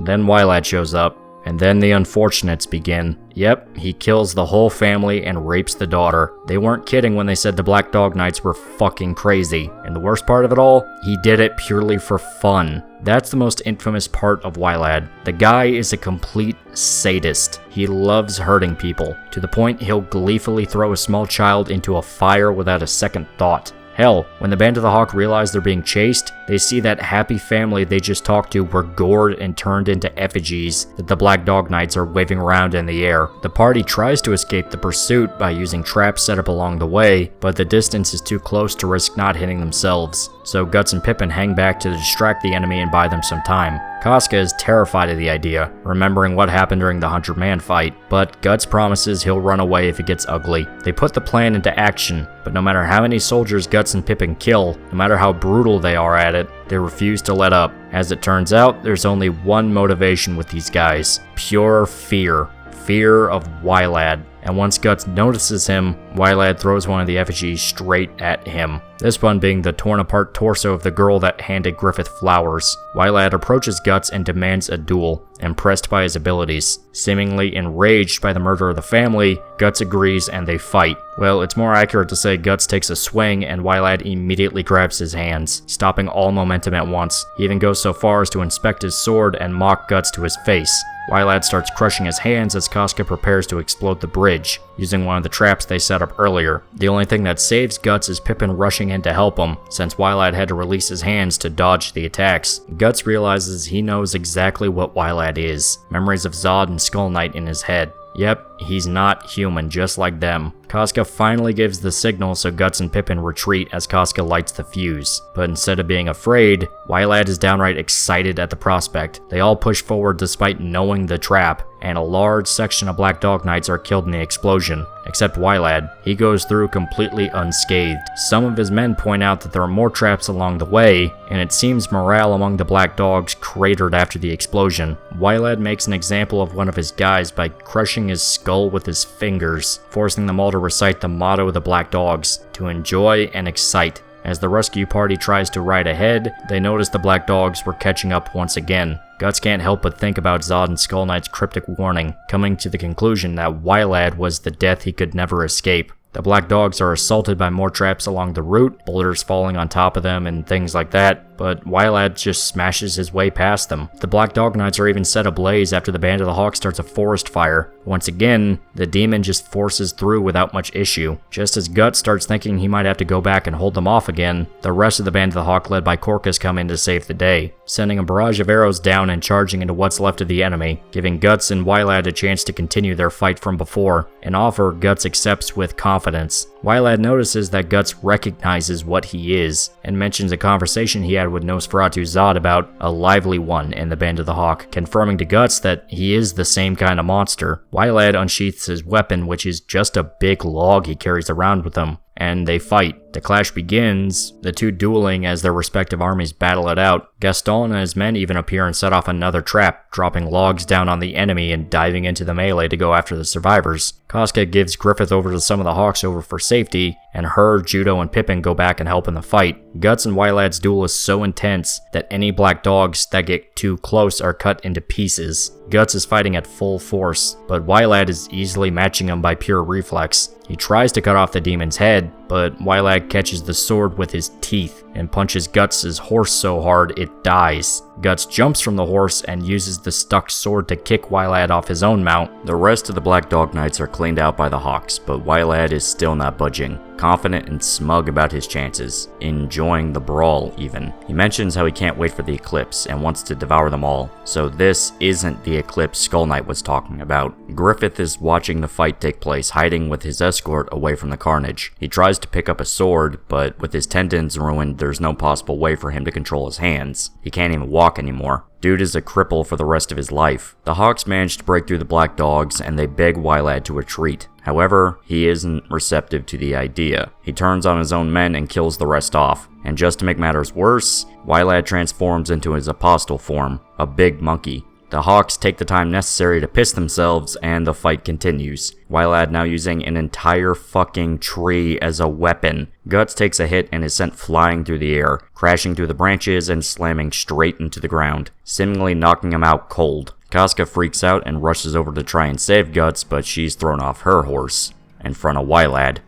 Then Wylad shows up, and then the unfortunates begin. Yep, he kills the whole family and rapes the daughter. They weren't kidding when they said the Black Dog Knights were fucking crazy. And the worst part of it all, he did it purely for fun. That's the most infamous part of Wylad. The guy is a complete sadist. He loves hurting people, to the point he'll gleefully throw a small child into a fire without a second thought. Hell, when the Band of the Hawk realize they're being chased, they see that happy family they just talked to were gored and turned into effigies that the Black Dog Knights are waving around in the air. The party tries to escape the pursuit by using traps set up along the way, but the distance is too close to risk not hitting themselves, so Guts and Pippin hang back to distract the enemy and buy them some time. Casca is terrified of the idea, remembering what happened during the 100-man fight, but Guts promises he'll run away if it gets ugly. They put the plan into action, but no matter how many soldiers Guts and Pippin kill, no matter how brutal they are at it, they refuse to let up. As it turns out, there's only one motivation with these guys: pure fear. Fear of Wylad. And once Guts notices him, Wylad throws one of the effigies straight at him. This one being the torn apart torso of the girl that handed Griffith flowers. Wylad approaches Guts and demands a duel, impressed by his abilities. Seemingly enraged by the murder of the family, Guts agrees and they fight. Well, it's more accurate to say Guts takes a swing and Wylad immediately grabs his hands, stopping all momentum at once. He even goes so far as to inspect his sword and mock Guts to his face. Wylad starts crushing his hands as Casca prepares to explode the bridge, using one of the traps they set up earlier. The only thing that saves Guts is Pippin rushing in to help him, since Wylad had to release his hands to dodge the attacks. Guts realizes he knows exactly what Wylad is: memories of Zod and Skull Knight in his head. Yep, he's not human, just like them. Casca finally gives the signal so Guts and Pippin retreat as Casca lights the fuse. But instead of being afraid, Wylad is downright excited at the prospect. They all push forward despite knowing the trap, and a large section of Black Dog Knights are killed in the explosion. Except Wylad. He goes through completely unscathed. Some of his men point out that there are more traps along the way, and it seems morale among the Black Dogs cratered after the explosion. Wylad makes an example of one of his guys by crushing his skull with his fingers, forcing them all to recite the motto of the Black Dogs, to enjoy and excite. As the rescue party tries to ride ahead, they notice the Black Dogs were catching up once again. Guts can't help but think about Zod and Skull Knight's cryptic warning, coming to the conclusion that Wylad was the death he could never escape. The Black Dogs are assaulted by more traps along the route, boulders falling on top of them and things like that, but Wylad just smashes his way past them. The Black Dog Knights are even set ablaze after the Band of the Hawk starts a forest fire. Once again, the demon just forces through without much issue. Just as Guts starts thinking he might have to go back and hold them off again, the rest of the Band of the Hawk led by Corcus come in to save the day, sending a barrage of arrows down and charging into what's left of the enemy, giving Guts and Wylad a chance to continue their fight from before, an offer Guts accepts with confidence. Wylad notices that Guts recognizes what he is, and mentions a conversation he had with Nosferatu Zod about a lively one in the Band of the Hawk, confirming to Guts that he is the same kind of monster. Wylad unsheaths his weapon, which is just a big log he carries around with him, and they fight. The clash begins, the two dueling as their respective armies battle it out. Gaston and his men even appear and set off another trap, dropping logs down on the enemy and diving into the melee to go after the survivors. Casca gives Griffith over to some of the Hawks over for safety, and her, Judo, and Pippin go back and help in the fight. Guts and Wylad's duel is so intense that any Black Dogs that get too close are cut into pieces. Guts is fighting at full force, but Wylad is easily matching him by pure reflex. He tries to cut off the demon's head, but Wylad catches the sword with his teeth and punches Guts' horse so hard it dies. Guts jumps from the horse and uses the stuck sword to kick Wylad off his own mount. The rest of the Black Dog Knights are cleaned out by the Hawks, but Wylad is still not budging, confident and smug about his chances, enjoying the brawl even. He mentions how he can't wait for the eclipse and wants to devour them all, so this isn't the eclipse Skull Knight was talking about. Griffith is watching the fight take place, hiding with his escort away from the carnage. He tries to pick up a sword, but with his tendons ruined, there's no possible way for him to control his hands. He can't even walk anymore. Dude is a cripple for the rest of his life. The Hawks manage to break through the Black Dogs and they beg Wylad to retreat. However, he isn't receptive to the idea. He turns on his own men and kills the rest off. And just to make matters worse, Wylad transforms into his apostle form, a big monkey. The Hawks take the time necessary to piss themselves and the fight continues. Wylad now using an entire fucking tree as a weapon. Guts takes a hit and is sent flying through the air, crashing through the branches and slamming straight into the ground, seemingly knocking him out cold. Casca freaks out and rushes over to try and save Guts, but she's thrown off her horse in front of Wylad.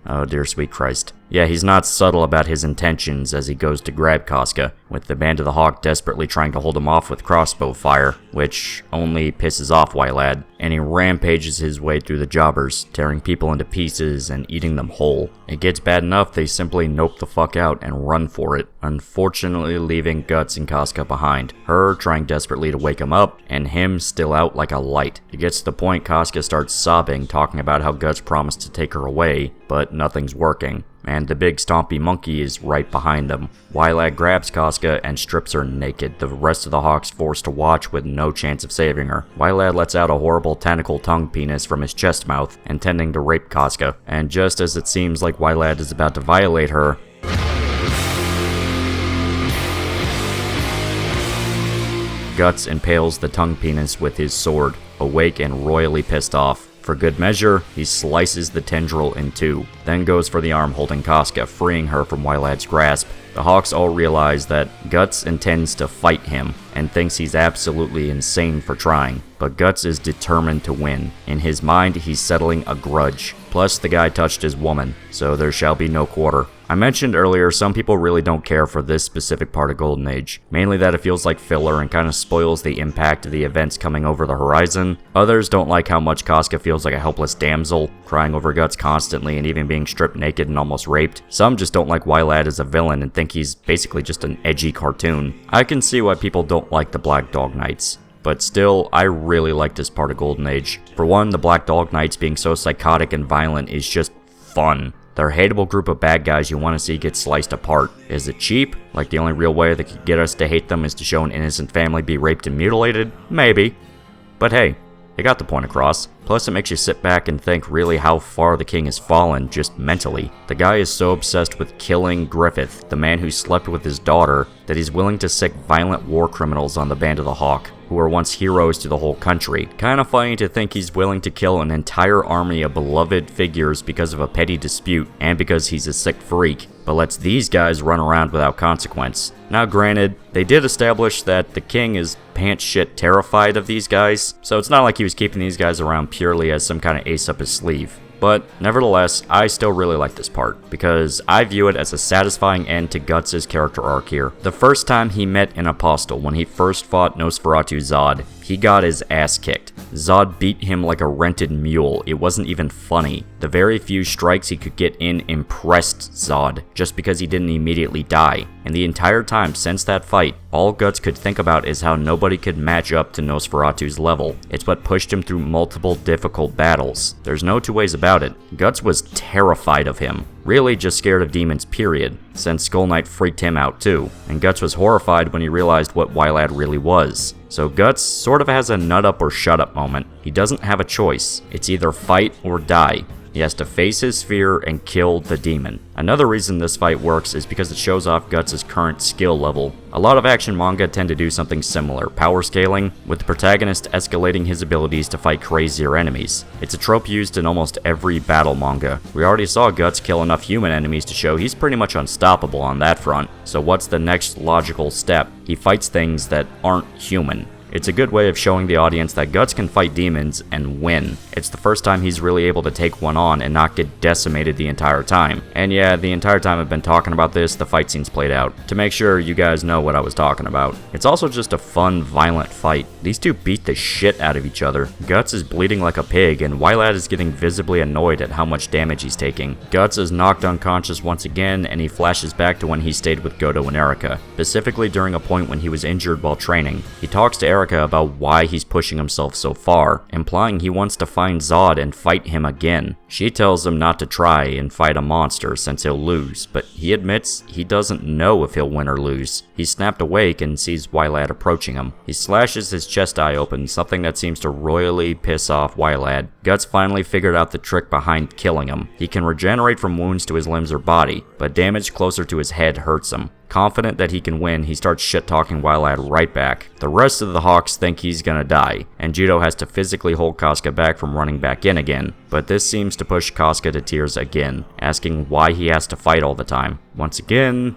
Oh dear sweet Christ. Yeah, he's not subtle about his intentions as he goes to grab Casca, with the Band of the Hawk desperately trying to hold him off with crossbow fire, which only pisses off Wylad, and he rampages his way through the jobbers, tearing people into pieces and eating them whole. It gets bad enough they simply nope the fuck out and run for it, unfortunately leaving Guts and Casca behind, her trying desperately to wake him up, and him still out like a light. It gets to the point Casca starts sobbing, talking about how Guts promised to take her away, but nothing's working. And the big stompy monkey is right behind them. Wylad grabs Casca and strips her naked, the rest of the Hawks forced to watch with no chance of saving her. Wylad lets out a horrible tentacle tongue penis from his chest mouth, intending to rape Casca, and just as it seems like Wylad is about to violate her, Guts impales the tongue penis with his sword, awake and royally pissed off. For good measure, he slices the tendril in two, then goes for the arm holding Casca, freeing her from Wylad's grasp. The Hawks all realize that Guts intends to fight him, and thinks he's absolutely insane for trying, but Guts is determined to win. In his mind, he's settling a grudge. Plus, the guy touched his woman, so there shall be no quarter. I mentioned earlier, some people really don't care for this specific part of Golden Age, mainly that it feels like filler and kind of spoils the impact of the events coming over the horizon. Others don't like how much Casca feels like a helpless damsel, crying over Guts constantly and even being stripped naked and almost raped. Some just don't like Wylad as a villain and think he's basically just an edgy cartoon. I can see why people don't like the Black Dog Knights. but still, I really like this part of Golden Age. For one, the Black Dog Knights being so psychotic and violent is just fun. They're a hateable group of bad guys you want to see get sliced apart. Is it cheap? Like the only real way that could get us to hate them is to show an innocent family be raped and mutilated? Maybe. But hey, they got the point across. Plus it makes you sit back and think really how far the king has fallen, just mentally. The guy is so obsessed with killing Griffith, the man who slept with his daughter, that he's willing to sick violent war criminals on the Band of the Hawk, who were once heroes to the whole country. Kinda funny to think he's willing to kill an entire army of beloved figures because of a petty dispute, and because he's a sick freak, but lets these guys run around without consequence. Now granted, they did establish that the king is pants shit terrified of these guys, so it's not like he was keeping these guys around purely as some kind of ace up his sleeve. But nevertheless, I still really like this part, because I view it as a satisfying end to Guts' character arc here. The first time he met an Apostle, when he first fought Nosferatu Zod, he got his ass kicked. Zod beat him like a rented mule. It wasn't even funny. The very few strikes he could get in impressed Zod, just because he didn't immediately die. And the entire time since that fight, all Guts could think about is how nobody could match up to Nosferatu's level. It's what pushed him through multiple difficult battles. There's no two ways about it. Guts was terrified of him. Really just scared of demons, period, since Skull Knight freaked him out too, and Guts was horrified when he realized what Wylad really was. So Guts sort of has a nut up or shut up moment. He doesn't have a choice. It's either fight or die. He has to face his fear and kill the demon. Another reason this fight works is because it shows off Guts' current skill level. A lot of action manga tend to do something similar, power scaling, with the protagonist escalating his abilities to fight crazier enemies. It's a trope used in almost every battle manga. We already saw Guts kill enough human enemies to show he's pretty much unstoppable on that front. So what's the next logical step? He fights things that aren't human. It's a good way of showing the audience that Guts can fight demons and win. It's the first time he's really able to take one on and not get decimated the entire time. And yeah, the entire time I've been talking about this, the fight scene's played out, to make sure you guys know what I was talking about. It's also just a fun, violent fight. These two beat the shit out of each other. Guts is bleeding like a pig, and Wylad is getting visibly annoyed at how much damage he's taking. Guts is knocked unconscious once again, and he flashes back to when he stayed with Godo and Erica, specifically during a point when he was injured while training. He talks to Erica about why he's pushing himself so far, implying he wants to find Zod and fight him again. She tells him not to try and fight a monster since he'll lose, but he admits he doesn't know if he'll win or lose. He's snapped awake and sees Wylad approaching him. He slashes his chest eye open, something that seems to royally piss off Wylad. Guts finally figured out the trick behind killing him. He can regenerate from wounds to his limbs or body, but damage closer to his head hurts him. Confident that he can win, he starts shit-talking Wylad right back. The rest of the Hawks think he's gonna die, and Judo has to physically hold Casca back from running back in again. But this seems to push Casca to tears again, asking why he has to fight all the time. Once again,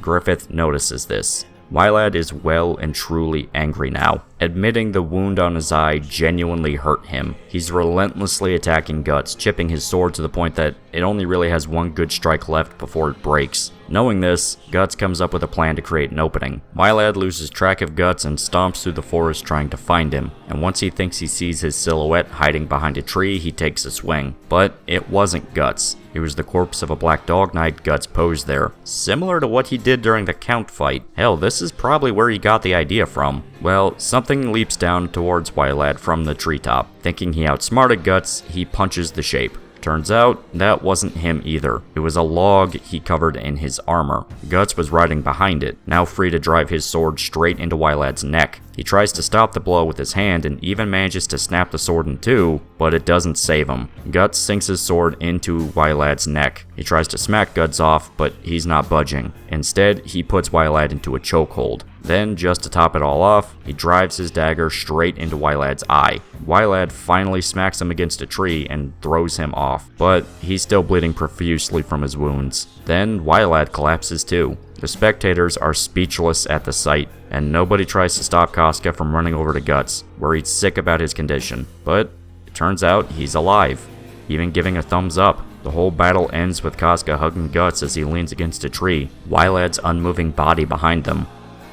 Griffith notices this. Wylad is well and truly angry now, admitting the wound on his eye genuinely hurt him. He's relentlessly attacking Guts, chipping his sword to the point that it only really has one good strike left before it breaks. Knowing this, Guts comes up with a plan to create an opening. Wylad loses track of Guts and stomps through the forest trying to find him, and once he thinks he sees his silhouette hiding behind a tree, he takes a swing. But it wasn't Guts. It was the corpse of a Black Dog Knight Guts posed there, similar to what he did during the Count fight. Hell, this is probably where he got the idea from. Well, something leaps down towards Wylad from the treetop. Thinking he outsmarted Guts, he punches the shape. Turns out, that wasn't him either. It was a log he covered in his armor. Guts was riding behind it, now free to drive his sword straight into Wylad's neck. He tries to stop the blow with his hand and even manages to snap the sword in two, but it doesn't save him. Guts sinks his sword into Wylad's neck. He tries to smack Guts off, but he's not budging. Instead, he puts Wylad into a chokehold. Then, just to top it all off, he drives his dagger straight into Wylad's eye. Wylad finally smacks him against a tree and throws him off, but he's still bleeding profusely from his wounds. Then, Wylad collapses too. The spectators are speechless at the sight, and nobody tries to stop Casca from running over to Guts, worried sick about his condition. But it turns out he's alive, even giving a thumbs up. The whole battle ends with Casca hugging Guts as he leans against a tree, Wylad's unmoving body behind them.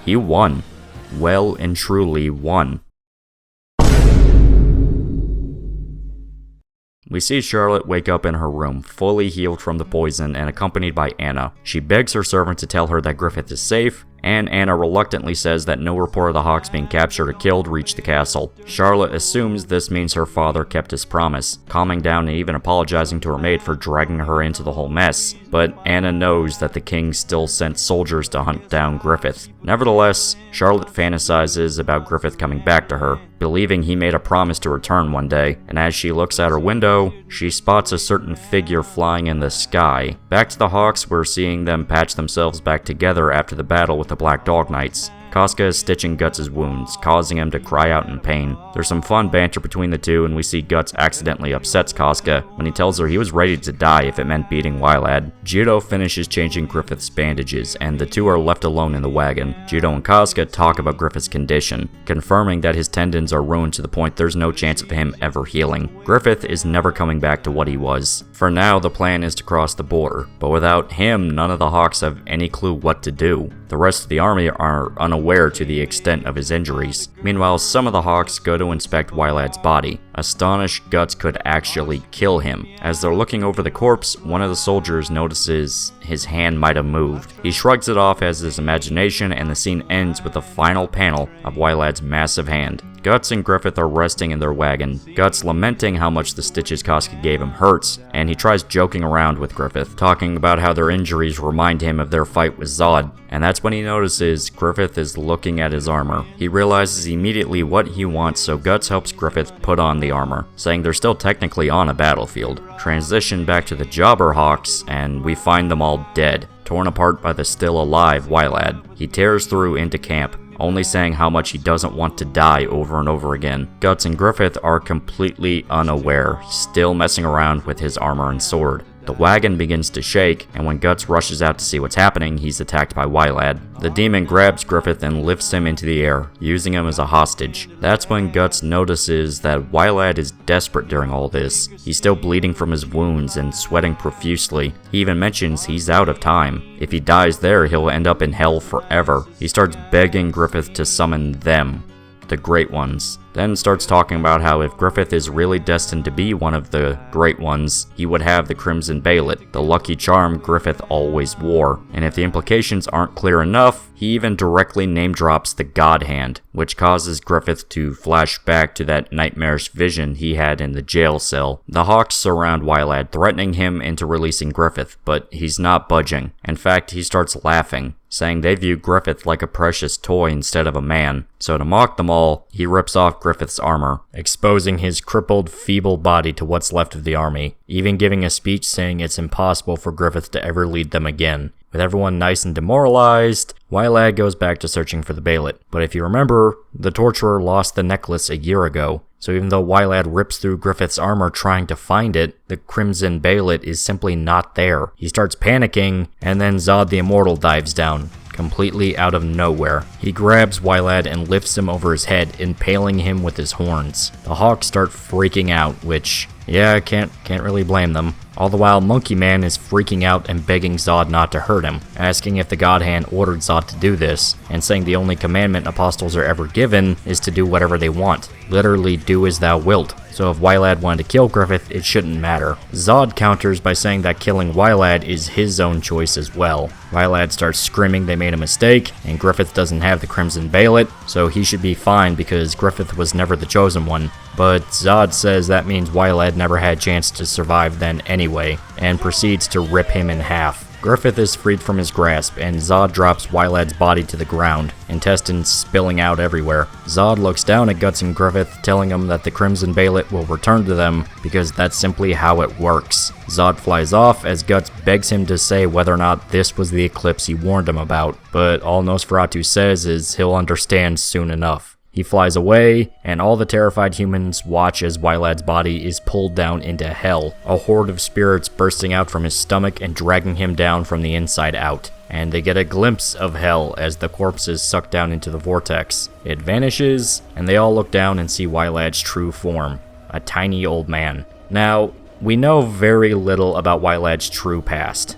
He won. Well and truly won. We see Charlotte wake up in her room, fully healed from the poison and accompanied by Anna. She begs her servant to tell her that Griffith is safe, and Anna reluctantly says that no report of the Hawks being captured or killed reached the castle. Charlotte assumes this means her father kept his promise, calming down and even apologizing to her maid for dragging her into the whole mess, but Anna knows that the king still sent soldiers to hunt down Griffith. Nevertheless, Charlotte fantasizes about Griffith coming back to her, believing he made a promise to return one day, and as she looks out her window, she spots a certain figure flying in the sky. Back to the Hawks, we're seeing them patch themselves back together after the battle with the Black Dog Knights. Casca is stitching Guts' wounds, causing him to cry out in pain. There's some fun banter between the two, and we see Guts accidentally upsets Casca when he tells her he was ready to die if it meant beating Wylad. Judo finishes changing Griffith's bandages, and the two are left alone in the wagon. Judo and Casca talk about Griffith's condition, confirming that his tendons are ruined to the point there's no chance of him ever healing. Griffith is never coming back to what he was. For now, the plan is to cross the border, but without him, none of the Hawks have any clue what to do. The rest of the army are unaware to the extent of his injuries. Meanwhile, some of the Hawks go to inspect Wylad's body. Astonished, Guts could actually kill him. As they're looking over the corpse, one of the soldiers notices his hand might have moved. He shrugs it off as his imagination, and the scene ends with the final panel of Wylad's massive hand. Guts and Griffith are resting in their wagon, Guts lamenting how much the stitches Casca gave him hurts, and he tries joking around with Griffith, talking about how their injuries remind him of their fight with Zod, and that's when he notices Griffith is looking at his armor. He realizes immediately what he wants, so Guts helps Griffith put on the armor, saying they're still technically on a battlefield. Transition back to the Jobber Hawks, and we find them all dead, torn apart by the still alive Wylad. He tears through into camp, only saying how much he doesn't want to die over and over again. Guts and Griffith are completely unaware, still messing around with his armor and sword. The wagon begins to shake, and when Guts rushes out to see what's happening, he's attacked by Wylad. The demon grabs Griffith and lifts him into the air, using him as a hostage. That's when Guts notices that Wylad is desperate during all this. He's still bleeding from his wounds and sweating profusely. He even mentions he's out of time. If he dies there, he'll end up in hell forever. He starts begging Griffith to summon them, the Great Ones. Then starts talking about how if Griffith is really destined to be one of the Great Ones, he would have the Crimson Balet, the lucky charm Griffith always wore. And if the implications aren't clear enough, he even directly name drops the God Hand, which causes Griffith to flash back to that nightmarish vision he had in the jail cell. The Hawks surround Wylad, threatening him into releasing Griffith, but he's not budging. In fact, he starts laughing, saying they view Griffith like a precious toy instead of a man. So to mock them all, he rips off Griffith's armor, exposing his crippled, feeble body to what's left of the army, even giving a speech saying it's impossible for Griffith to ever lead them again. With everyone nice and demoralized, Wylad goes back to searching for the Balet. But if you remember, the torturer lost the necklace a year ago, so even though Wylad rips through Griffith's armor trying to find it, the Crimson Balet is simply not there. He starts panicking, and then Zod the Immortal dives down, completely out of nowhere. He grabs Wylad and lifts him over his head, impaling him with his horns. The Hawks start freaking out, which, yeah, can't really blame them. All the while, Monkey Man is freaking out and begging Zod not to hurt him, asking if the God Hand ordered Zod to do this, and saying the only commandment apostles are ever given is to do whatever they want. Literally, do as thou wilt. So if Wylad wanted to kill Griffith, it shouldn't matter. Zod counters by saying that killing Wylad is his own choice as well. Wylad starts screaming they made a mistake, and Griffith doesn't have the Crimson Balet, so he should be fine because Griffith was never the chosen one. But Zod says that means Wylad never had a chance to survive then anyway, and proceeds to rip him in half. Griffith is freed from his grasp, and Zod drops Wylad's body to the ground, intestines spilling out everywhere. Zod looks down at Guts and Griffith, telling them that the Crimson Balet will return to them, because that's simply how it works. Zod flies off as Guts begs him to say whether or not this was the eclipse he warned him about, but all Nosferatu says is he'll understand soon enough. He flies away, and all the terrified humans watch as Wylad's body is pulled down into hell, a horde of spirits bursting out from his stomach and dragging him down from the inside out. And they get a glimpse of hell as the corpse is sucked down into the vortex. It vanishes, and they all look down and see Wylad's true form, a tiny old man. Now, we know very little about Wylad's true past.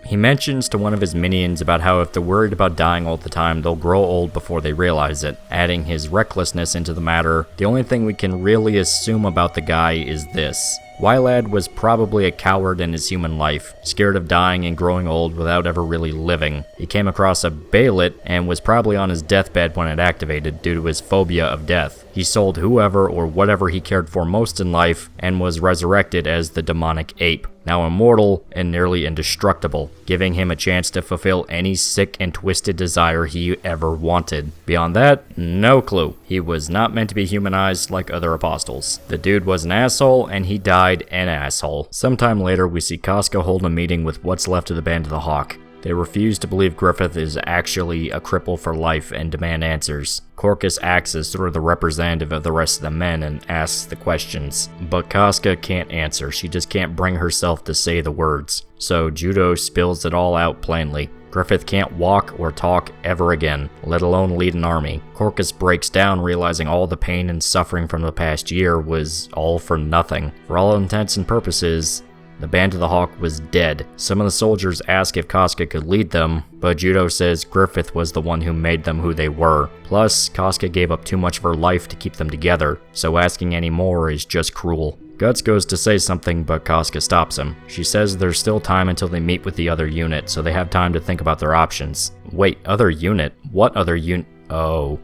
He mentions to one of his minions about how if they're worried about dying all the time, they'll grow old before they realize it. Adding his recklessness into the matter, the only thing we can really assume about the guy is this. Wylad was probably a coward in his human life, scared of dying and growing old without ever really living. He came across a Baelit and was probably on his deathbed when it activated due to his phobia of death. He sold whoever or whatever he cared for most in life and was resurrected as the demonic ape, now immortal and nearly indestructible, giving him a chance to fulfill any sick and twisted desire he ever wanted. Beyond that, no clue. He was not meant to be humanized like other apostles. The dude was an asshole, and he died an asshole. Sometime later, we see Casca hold a meeting with what's left of the Band of the Hawk. They refuse to believe Griffith is actually a cripple for life and demand answers. Corcus acts as sort of the representative of the rest of the men and asks the questions. But Casca can't answer, she just can't bring herself to say the words. So Judo spills it all out plainly. Griffith can't walk or talk ever again, let alone lead an army. Corcus breaks down, realizing all the pain and suffering from the past year was all for nothing. For all intents and purposes, the Band of the Hawk was dead. Some of the soldiers ask if Casca could lead them, but Judo says Griffith was the one who made them who they were. Plus, Casca gave up too much of her life to keep them together, so asking any more is just cruel. Guts goes to say something, but Casca stops him. She says there's still time until they meet with the other unit, so they have time to think about their options. Wait, other unit? What other unit? Oh.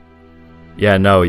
Yeah, no,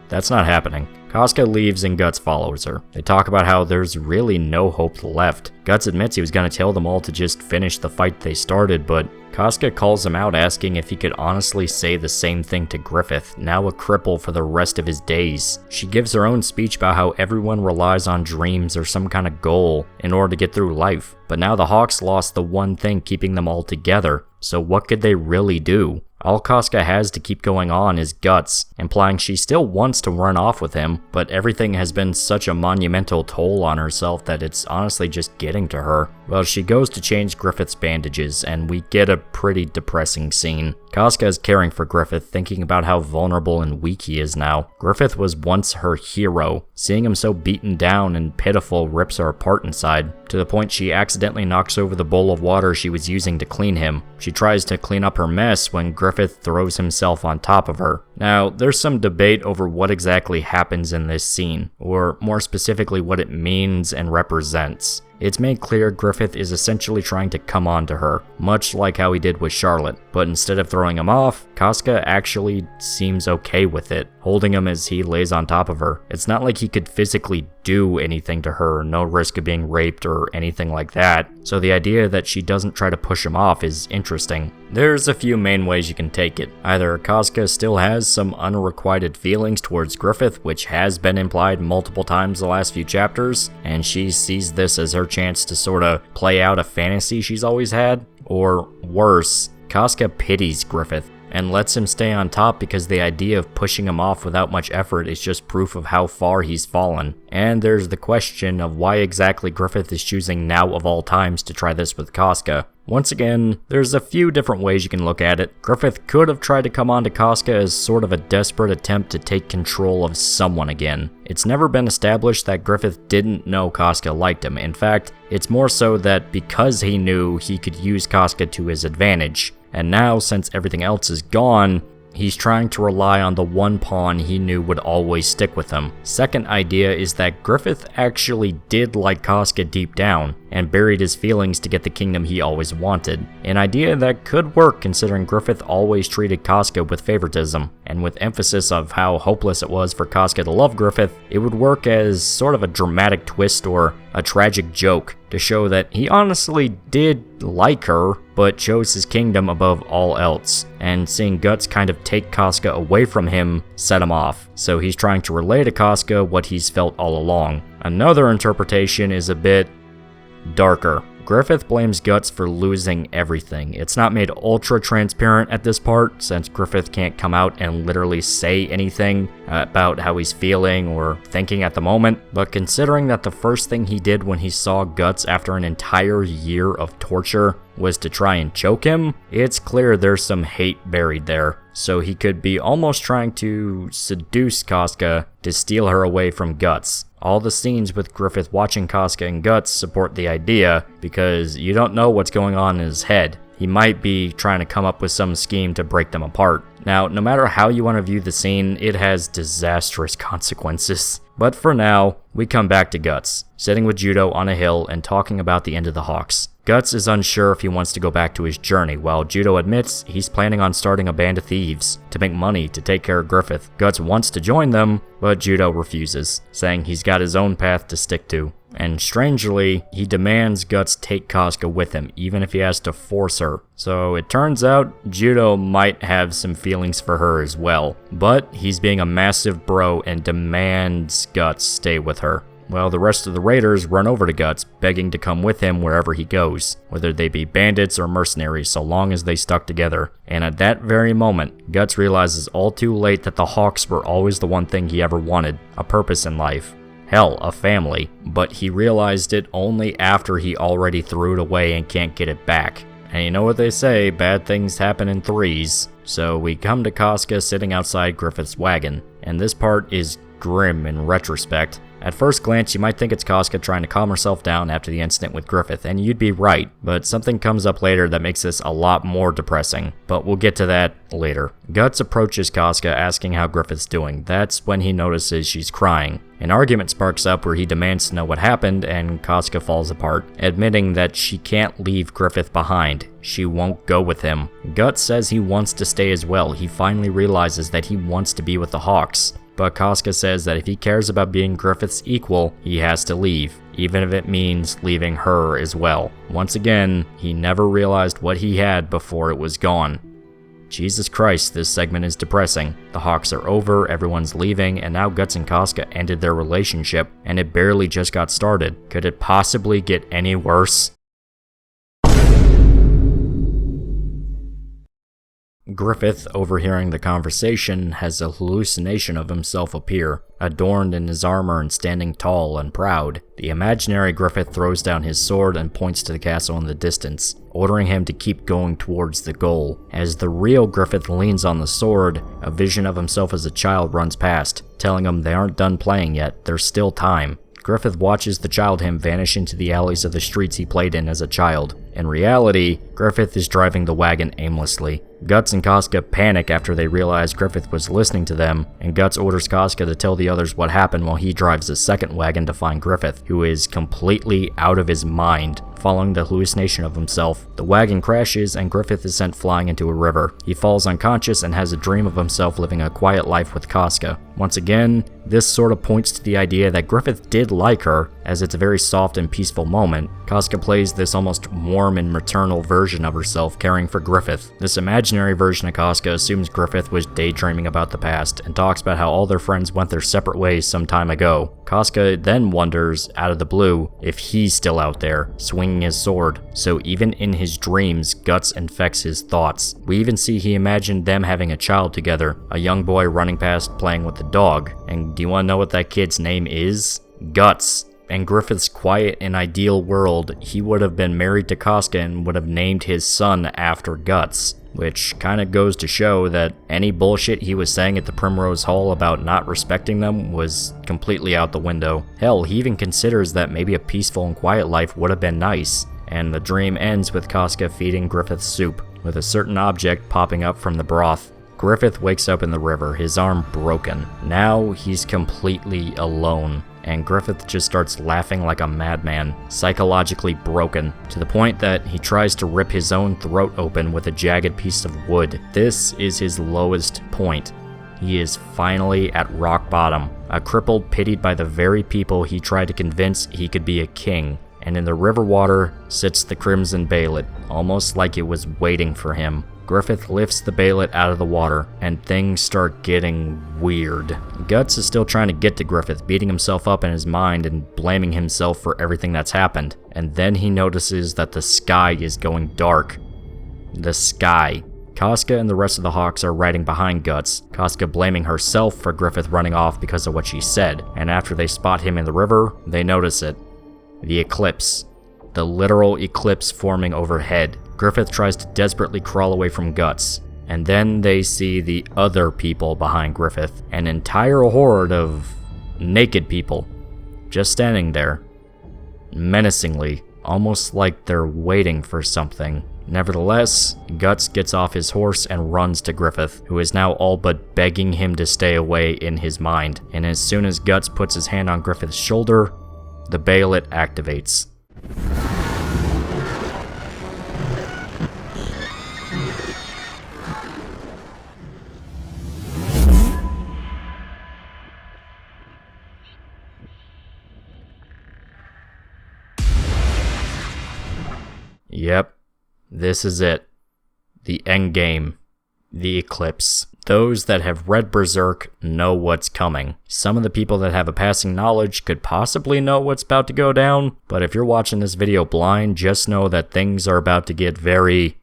that's not happening. Casca leaves and Guts follows her. They talk about how there's really no hope left. Guts admits he was going to tell them all to just finish the fight they started, but Casca calls him out, asking if he could honestly say the same thing to Griffith, now a cripple for the rest of his days. She gives her own speech about how everyone relies on dreams or some kind of goal in order to get through life, but now the Hawks lost the one thing keeping them all together, so what could they really do? All Casca has to keep going on is Guts, implying she still wants to run off with him, but everything has been such a monumental toll on herself that it's honestly just getting to her. Well, she goes to change Griffith's bandages, and we get a pretty depressing scene. Casca is caring for Griffith, thinking about how vulnerable and weak he is now. Griffith was once her hero. Seeing him so beaten down and pitiful rips her apart inside, to the point she accidentally knocks over the bowl of water she was using to clean him. She tries to clean up her mess when Griffith throws himself on top of her. Now, there's some debate over what exactly happens in this scene, or more specifically what it means and represents. It's made clear Griffith is essentially trying to come on to her, much like how he did with Charlotte, but instead of throwing him off, Casca actually seems okay with it, holding him as he lays on top of her. It's not like he could physically do anything to her, no risk of being raped or anything like that, so the idea that she doesn't try to push him off is interesting. There's a few main ways you can take it. Either Casca still has some unrequited feelings towards Griffith, which has been implied multiple times the last few chapters, and she sees this as her chance to sort of play out a fantasy she's always had, or worse, Casca pities Griffith and lets him stay on top because the idea of pushing him off without much effort is just proof of how far he's fallen. And there's the question of why exactly Griffith is choosing now of all times to try this with Casca. Once again, there's a few different ways you can look at it. Griffith could have tried to come on to Casca as sort of a desperate attempt to take control of someone again. It's never been established that Griffith didn't know Casca liked him. In fact, it's more so that because he knew, he could use Casca to his advantage. And now, since everything else is gone, he's trying to rely on the one pawn he knew would always stick with him. Second idea is that Griffith actually did like Casca deep down, and buried his feelings to get the kingdom he always wanted. An idea that could work considering Griffith always treated Casca with favoritism, and with emphasis of how hopeless it was for Casca to love Griffith, it would work as sort of a dramatic twist or a tragic joke to show that he honestly did like her, but chose his kingdom above all else, and seeing Guts kind of take Casca away from him set him off, so he's trying to relay to Casca what he's felt all along. Another interpretation is a bit darker. Griffith blames Guts for losing everything. It's not made ultra transparent at this part, since Griffith can't come out and literally say anything about how he's feeling or thinking at the moment, but considering that the first thing he did when he saw Guts after an entire year of torture was to try and choke him, it's clear there's some hate buried there. So he could be almost trying to seduce Casca to steal her away from Guts. All the scenes with Griffith watching Casca and Guts support the idea, because you don't know what's going on in his head. he might be trying to come up with some scheme to break them apart. Now, no matter how you want to view the scene, it has disastrous consequences. But for now, we come back to Guts, sitting with Judo on a hill and talking about the end of the Hawks. Guts is unsure if he wants to go back to his journey, while Judo admits he's planning on starting a band of thieves to make money to take care of Griffith. Guts wants to join them, but Judo refuses, saying he's got his own path to stick to. And strangely, he demands Guts take Casca with him, even if he has to force her. So it turns out Judo might have some feelings for her as well, but he's being a massive bro and demands Guts stay with her. Well, the rest of the raiders run over to Guts, begging to come with him wherever he goes, whether they be bandits or mercenaries, so long as they stuck together. And at that very moment, Guts realizes all too late that the Hawks were always the one thing he ever wanted, a purpose in life. Hell, a family. But he realized it only after he already threw it away and can't get it back. And you know what they say, bad things happen in threes. So we come to Casca sitting outside Griffith's wagon, and this part is grim in retrospect. At first glance, you might think it's Casca trying to calm herself down after the incident with Griffith, and you'd be right, but something comes up later that makes this a lot more depressing. But we'll get to that later. Guts approaches Casca asking how Griffith's doing. That's when he notices she's crying. An argument sparks up where he demands to know what happened, and Casca falls apart, admitting that she can't leave Griffith behind. She won't go with him. Guts says he wants to stay as well. He finally realizes that he wants to be with the Hawks. But Casca says that if he cares about being Griffith's equal, he has to leave, even if it means leaving her as well. Once again, he never realized what he had before it was gone. Jesus Christ, this segment is depressing. The Hawks are over, everyone's leaving, and now Guts and Casca ended their relationship, and it barely just got started. Could it possibly get any worse? Griffith, overhearing the conversation, has a hallucination of himself appear, adorned in his armor and standing tall and proud. The imaginary Griffith throws down his sword and points to the castle in the distance, ordering him to keep going towards the goal. As the real Griffith leans on the sword, a vision of himself as a child runs past, telling him they aren't done playing yet, there's still time. Griffith watches the child him vanish into the alleys of the streets he played in as a child. In reality, Griffith is driving the wagon aimlessly. Guts and Casca panic after they realize Griffith was listening to them, and Guts orders Casca to tell the others what happened while he drives the second wagon to find Griffith, who is completely out of his mind. Following the hallucination of himself, the wagon crashes and Griffith is sent flying into a river. He falls unconscious and has a dream of himself living a quiet life with Casca. Once again, this sort of points to the idea that Griffith did like her, as it's a very soft and peaceful moment. Casca plays this almost warm and maternal version of herself caring for Griffith. This imaginary version of Casca assumes Griffith was daydreaming about the past and talks about how all their friends went their separate ways some time ago. Casca then wonders, out of the blue, if he's still out there, swinging his sword. So even in his dreams, Guts infects his thoughts. We even see he imagined them having a child together, a young boy running past playing with the dog. And do you want to know what that kid's name is? Guts. In Griffith's quiet and ideal world, he would have been married to Casca and would have named his son after Guts. Which kinda goes to show that any bullshit he was saying at the Primrose Hall about not respecting them was completely out the window. Hell, he even considers that maybe a peaceful and quiet life would have been nice. And the dream ends with Casca feeding Griffith soup, with a certain object popping up from the broth. Griffith wakes up in the river, his arm broken. Now he's completely alone. And Griffith just starts laughing like a madman, psychologically broken, to the point that he tries to rip his own throat open with a jagged piece of wood. This is his lowest point. He is finally at rock bottom, a crippled pitied by the very people he tried to convince he could be a king. And in the river water sits the Crimson Baylet, almost like it was waiting for him. Griffith lifts the Baylet out of the water, and things start getting weird. Guts is still trying to get to Griffith, beating himself up in his mind and blaming himself for everything that's happened. And then he notices that the sky is going dark. The sky. Casca and the rest of the Hawks are riding behind Guts, Casca blaming herself for Griffith running off because of what she said. And after they spot him in the river, they notice it. The eclipse. The literal eclipse forming overhead. Griffith tries to desperately crawl away from Guts, and then they see the other people behind Griffith, an entire horde of naked people, just standing there, menacingly, almost like they're waiting for something. Nevertheless, Guts gets off his horse and runs to Griffith, who is now all but begging him to stay away in his mind. And as soon as Guts puts his hand on Griffith's shoulder, the Bayolet activates. Yep, this is it. The endgame. The eclipse. Those that have read Berserk know what's coming. Some of the people that have a passing knowledge could possibly know what's about to go down, but if you're watching this video blind, just know that things are about to get very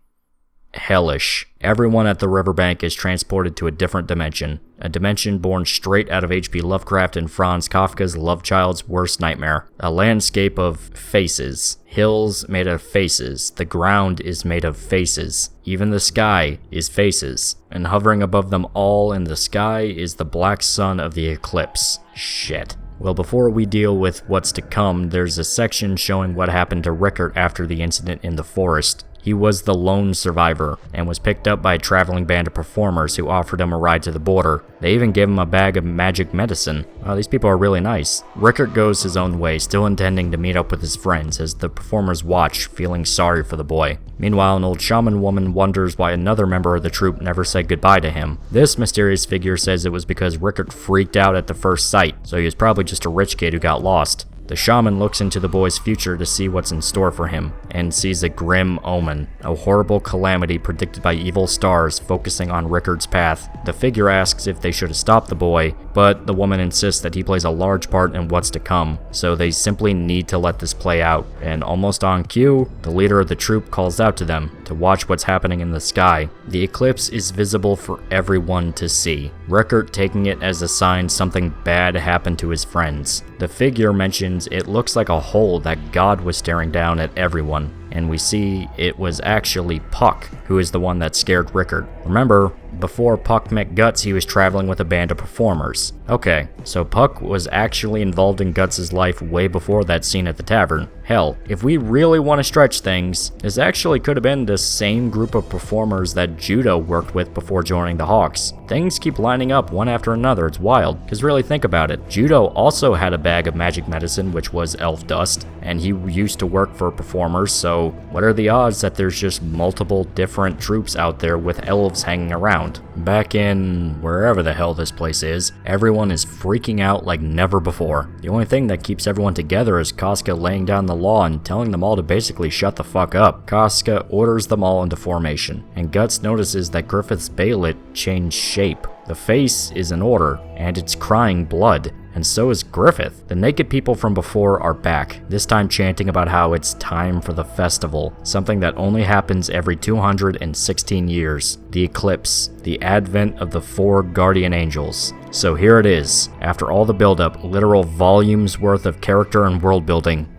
hellish. Everyone at the riverbank is transported to a different dimension. A dimension born straight out of H.P. Lovecraft and Franz Kafka's love child's worst nightmare. A landscape of faces. Hills made of faces. The ground is made of faces. Even the sky is faces. And hovering above them all in the sky is the black sun of the eclipse. Shit. Well, before we deal with what's to come, there's a section showing what happened to Rickert after the incident in the forest. He was the lone survivor, and was picked up by a traveling band of performers who offered him a ride to the border. They even gave him a bag of magic medicine. These people are really nice. Rickert goes his own way, still intending to meet up with his friends, as the performers watch, feeling sorry for the boy. Meanwhile, an old shaman woman wonders why another member of the troupe never said goodbye to him. This mysterious figure says it was because Rickert freaked out at the first sight, so he was probably just a rich kid who got lost. The shaman looks into the boy's future to see what's in store for him, and sees a grim omen, a horrible calamity predicted by evil stars focusing on Rickert's path. The figure asks if they should have stopped the boy, but the woman insists that he plays a large part in what's to come, so they simply need to let this play out. And almost on cue, the leader of the troupe calls out to them to watch what's happening in the sky. The eclipse is visible for everyone to see, Rickert taking it as a sign something bad happened to his friends. The figure mentions it looks like a hole that God was staring down at everyone, and we see it was actually Puck, who is the one that scared Rickert. Remember, before Puck met Guts, he was traveling with a band of performers. Okay, so Puck was actually involved in Guts' life way before that scene at the tavern. Hell, if we really want to stretch things, this actually could have been the same group of performers that Judo worked with before joining the Hawks. Things keep lining up one after another, it's wild, because really think about it. Judo also had a bag of magic medicine, which was elf dust, and he used to work for performers, so what are the odds that there's just multiple different troops out there with elves hanging around? Back in wherever the hell this place is, everyone is freaking out like never before. The only thing that keeps everyone together is Casca laying down the law and telling them all to basically shut the fuck up. Casca orders them all into formation, and Guts notices that Griffith's Bayolet changed shape. The face is in order, and it's crying blood, and so is Griffith. The naked people from before are back, this time chanting about how it's time for the festival, something that only happens every 216 years. The eclipse, the advent of the 4 guardian angels. So here it is, after all the buildup, literal volumes worth of character and world building.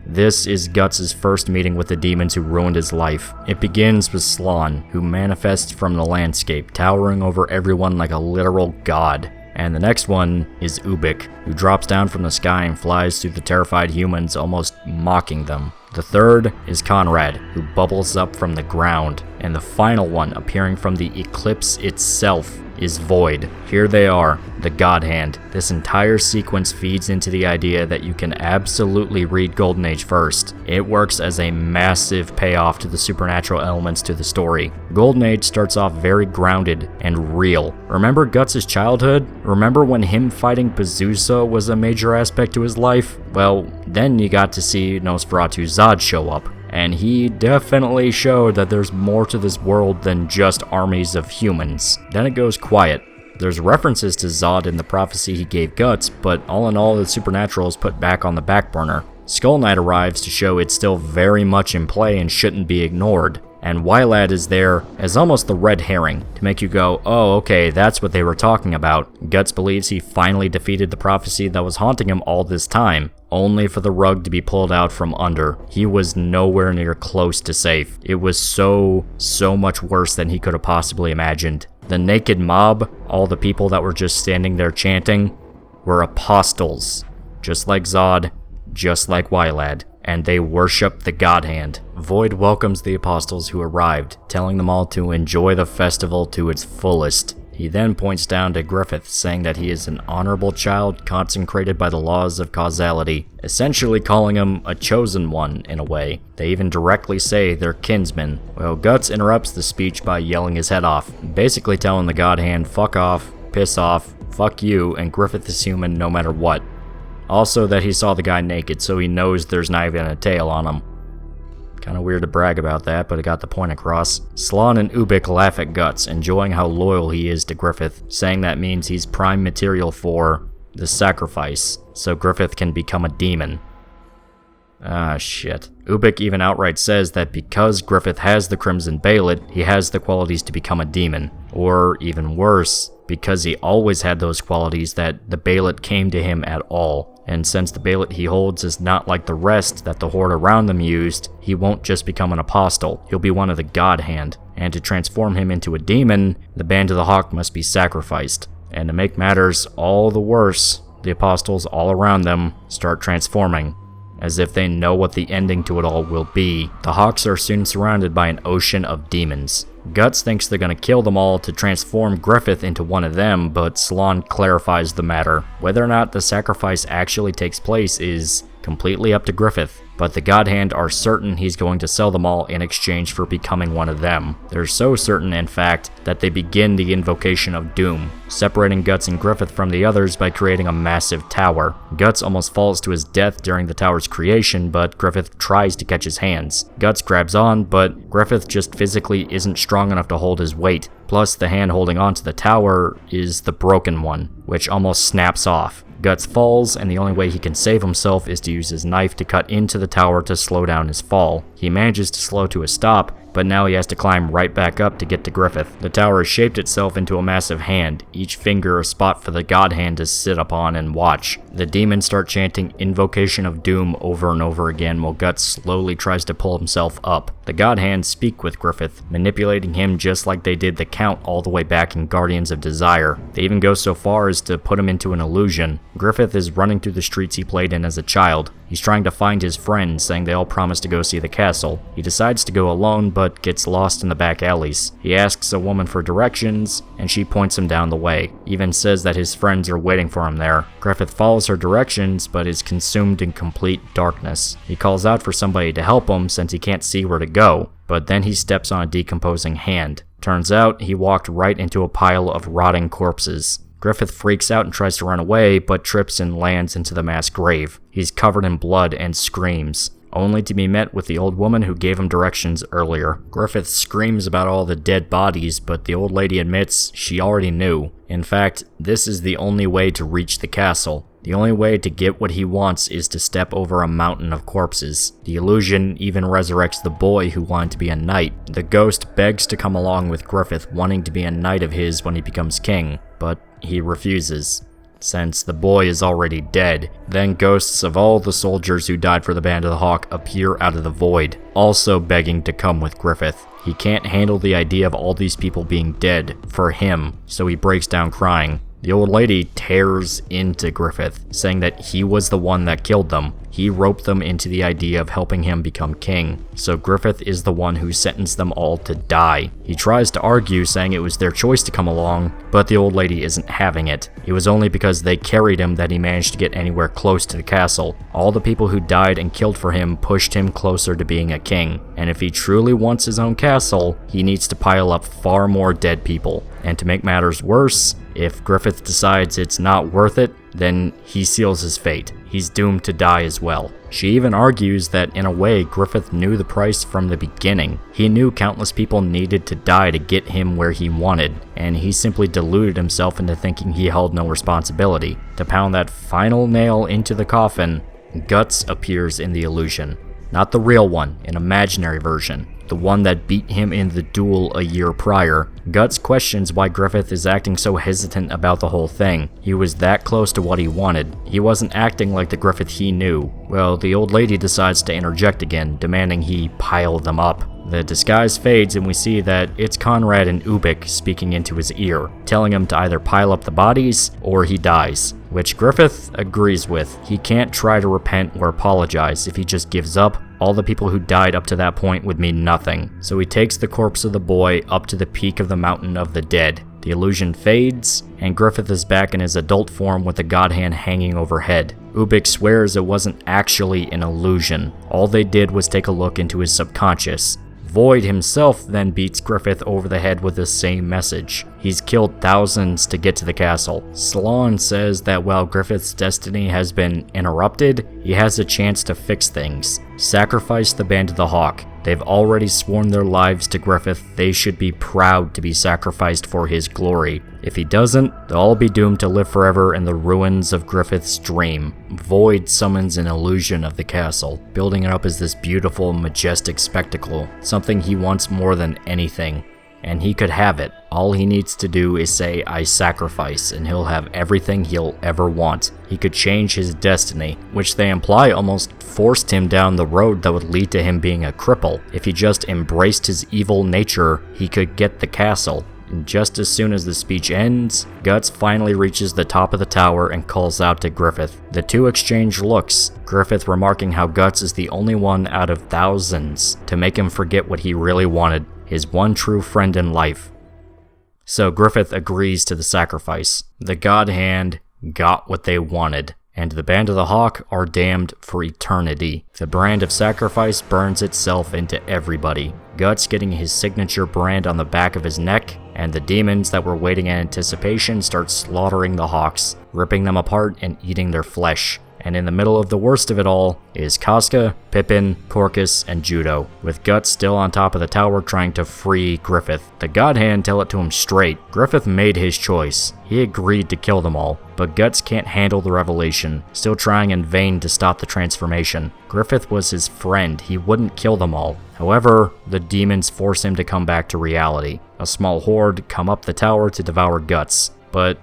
This is Guts' first meeting with the demons who ruined his life. It begins with Slan, who manifests from the landscape, towering over everyone like a literal god. And the next one is Ubik, who drops down from the sky and flies through the terrified humans, almost mocking them. The third is Conrad, who bubbles up from the ground. And the final one, appearing from the eclipse itself, is Void. Here they are, the God Hand. This entire sequence feeds into the idea that you can absolutely read Golden Age first. It works as a massive payoff to the supernatural elements to the story. Golden Age starts off very grounded and real. Remember Guts' childhood? Remember when him fighting Pazuzu was a major aspect to his life? Well, then you got to see Nosferatu Zod show up. And he definitely showed that there's more to this world than just armies of humans. Then it goes quiet. There's references to Zod in the prophecy he gave Guts, but all in all, the supernatural is put back on the back burner. Skull Knight arrives to show it's still very much in play and shouldn't be ignored. And Wylad is there as almost the red herring, to make you go, oh okay, that's what they were talking about. Guts believes he finally defeated the prophecy that was haunting him all this time, only for the rug to be pulled out from under. He was nowhere near close to safe. It was so much worse than he could have possibly imagined. The naked mob, all the people that were just standing there chanting, were apostles. Just like Zod, just like Wylad. and they worship the God Hand. Void welcomes the apostles who arrived, telling them all to enjoy the festival to its fullest. He then points down to Griffith, saying that he is an honorable child consecrated by the laws of causality, essentially calling him a chosen one in a way. They even directly say they're kinsmen. Well, Guts interrupts the speech by yelling his head off, basically telling the God Hand, fuck off, piss off, fuck you, and Griffith is human no matter what. Also that he saw the guy naked, so he knows there's not even a tail on him. Kinda weird to brag about that, but it got the point across. Slann and Ubik laugh at Guts, enjoying how loyal he is to Griffith, saying that means he's prime material for the sacrifice, so Griffith can become a demon. Ah, shit. Ubik even outright says that because Griffith has the Crimson Bailet, he has the qualities to become a demon. Or, even worse, because he always had those qualities that the Bailet came to him at all. And since the Bailet he holds is not like the rest that the Horde around them used, he won't just become an apostle, he'll be one of the God Hand. And to transform him into a demon, the Band of the Hawk must be sacrificed. And to make matters all the worse, the apostles all around them start transforming. As if they know what the ending to it all will be, the Hawks are soon surrounded by an ocean of demons. Guts thinks they're gonna kill them all to transform Griffith into one of them, but Slann clarifies the matter. Whether or not the sacrifice actually takes place is completely up to Griffith, but the God Hand are certain he's going to sell them all in exchange for becoming one of them. They're so certain, in fact, that they begin the invocation of doom, separating Guts and Griffith from the others by creating a massive tower. Guts almost falls to his death during the tower's creation, but Griffith tries to catch his hands. Guts grabs on, but Griffith just physically isn't strong enough to hold his weight. Plus, the hand holding onto the tower is the broken one, which almost snaps off. Guts falls, and the only way he can save himself is to use his knife to cut into the tower to slow down his fall. He manages to slow to a stop, but now he has to climb right back up to get to Griffith. The tower has shaped itself into a massive hand, each finger a spot for the God Hand to sit upon and watch. The demons start chanting Invocation of Doom over and over again while Guts slowly tries to pull himself up. The God Hands speak with Griffith, manipulating him just like they did the Count all the way back in Guardians of Desire. They even go so far as to put him into an illusion. Griffith is running through the streets he played in as a child. He's trying to find his friends, saying they all promised to go see the castle. He decides to go alone, but gets lost in the back alleys. He asks a woman for directions, and she points him down the way. Even says that his friends are waiting for him there. Griffith follows her directions, but is consumed in complete darkness. He calls out for somebody to help him since he can't see where to go, but then he steps on a decomposing hand. Turns out he walked right into a pile of rotting corpses. Griffith freaks out and tries to run away, but trips and lands into the mass grave. He's covered in blood and screams, only to be met with the old woman who gave him directions earlier. Griffith screams about all the dead bodies, but the old lady admits she already knew. In fact, this is the only way to reach the castle. The only way to get what he wants is to step over a mountain of corpses. The illusion even resurrects the boy who wanted to be a knight. The ghost begs to come along with Griffith, wanting to be a knight of his when he becomes king, but he refuses, since the boy is already dead. Then ghosts of all the soldiers who died for the Band of the Hawk appear out of the void, also begging to come with Griffith. He can't handle the idea of all these people being dead for him, so he breaks down crying. The old lady tears into Griffith, saying that he was the one that killed them. He roped them into the idea of helping him become king, so Griffith is the one who sentenced them all to die. He tries to argue, saying it was their choice to come along, but the old lady isn't having it. It was only because they carried him that he managed to get anywhere close to the castle. All the people who died and killed for him pushed him closer to being a king, and if he truly wants his own castle, he needs to pile up far more dead people. And to make matters worse, if Griffith decides it's not worth it, then he seals his fate. He's doomed to die as well. She even argues that in a way, Griffith knew the price from the beginning. He knew countless people needed to die to get him where he wanted, and he simply deluded himself into thinking he held no responsibility. To pound that final nail into the coffin, Guts appears in the illusion. Not the real one, an imaginary version. The one that beat him in the duel a year prior. Guts questions why Griffith is acting so hesitant about the whole thing. He was that close to what he wanted. He wasn't acting like the Griffith he knew. Well, the old lady decides to interject again, demanding he pile them up. The disguise fades and we see that it's Conrad and Ubik speaking into his ear, telling him to either pile up the bodies or he dies. which Griffith agrees with. He can't try to repent or apologize. If he just gives up, all the people who died up to that point would mean nothing. So he takes the corpse of the boy up to the peak of the Mountain of the Dead. The illusion fades, and Griffith is back in his adult form with the god hand hanging overhead. Ubik swears it wasn't actually an illusion. All they did was take a look into his subconscious. Void himself then beats Griffith over the head with the same message. He's killed thousands to get to the castle. Salon says that while Griffith's destiny has been interrupted, he has a chance to fix things. Sacrifice the Band of the Hawk. They've already sworn their lives to Griffith. They should be proud to be sacrificed for his glory. If he doesn't, they'll all be doomed to live forever in the ruins of Griffith's dream. Void summons an illusion of the castle, building it up as this beautiful, majestic spectacle, something he wants more than anything. And he could have it. All he needs to do is say, "I sacrifice," and he'll have everything he'll ever want. He could change his destiny, which they imply almost forced him down the road that would lead to him being a cripple. If he just embraced his evil nature, he could get the castle. And just as soon as the speech ends, Guts finally reaches the top of the tower and calls out to Griffith. The two exchange looks, Griffith remarking how Guts is the only one out of thousands to make him forget what he really wanted, his one true friend in life. So Griffith agrees to the sacrifice. The God Hand got what they wanted, and the Band of the Hawk are damned for eternity. The brand of sacrifice burns itself into everybody. Guts getting his signature brand on the back of his neck, and the demons that were waiting in anticipation start slaughtering the Hawks, ripping them apart and eating their flesh. And in the middle of the worst of it all is Casca, Pippin, Corcus, and Judo, with Guts still on top of the tower trying to free Griffith. The God Hand tell it to him straight. Griffith made his choice. He agreed to kill them all, but Guts can't handle the revelation, still trying in vain to stop the transformation. Griffith was his friend. He wouldn't kill them all. However, the demons force him to come back to reality. A small horde come up the tower to devour Guts, but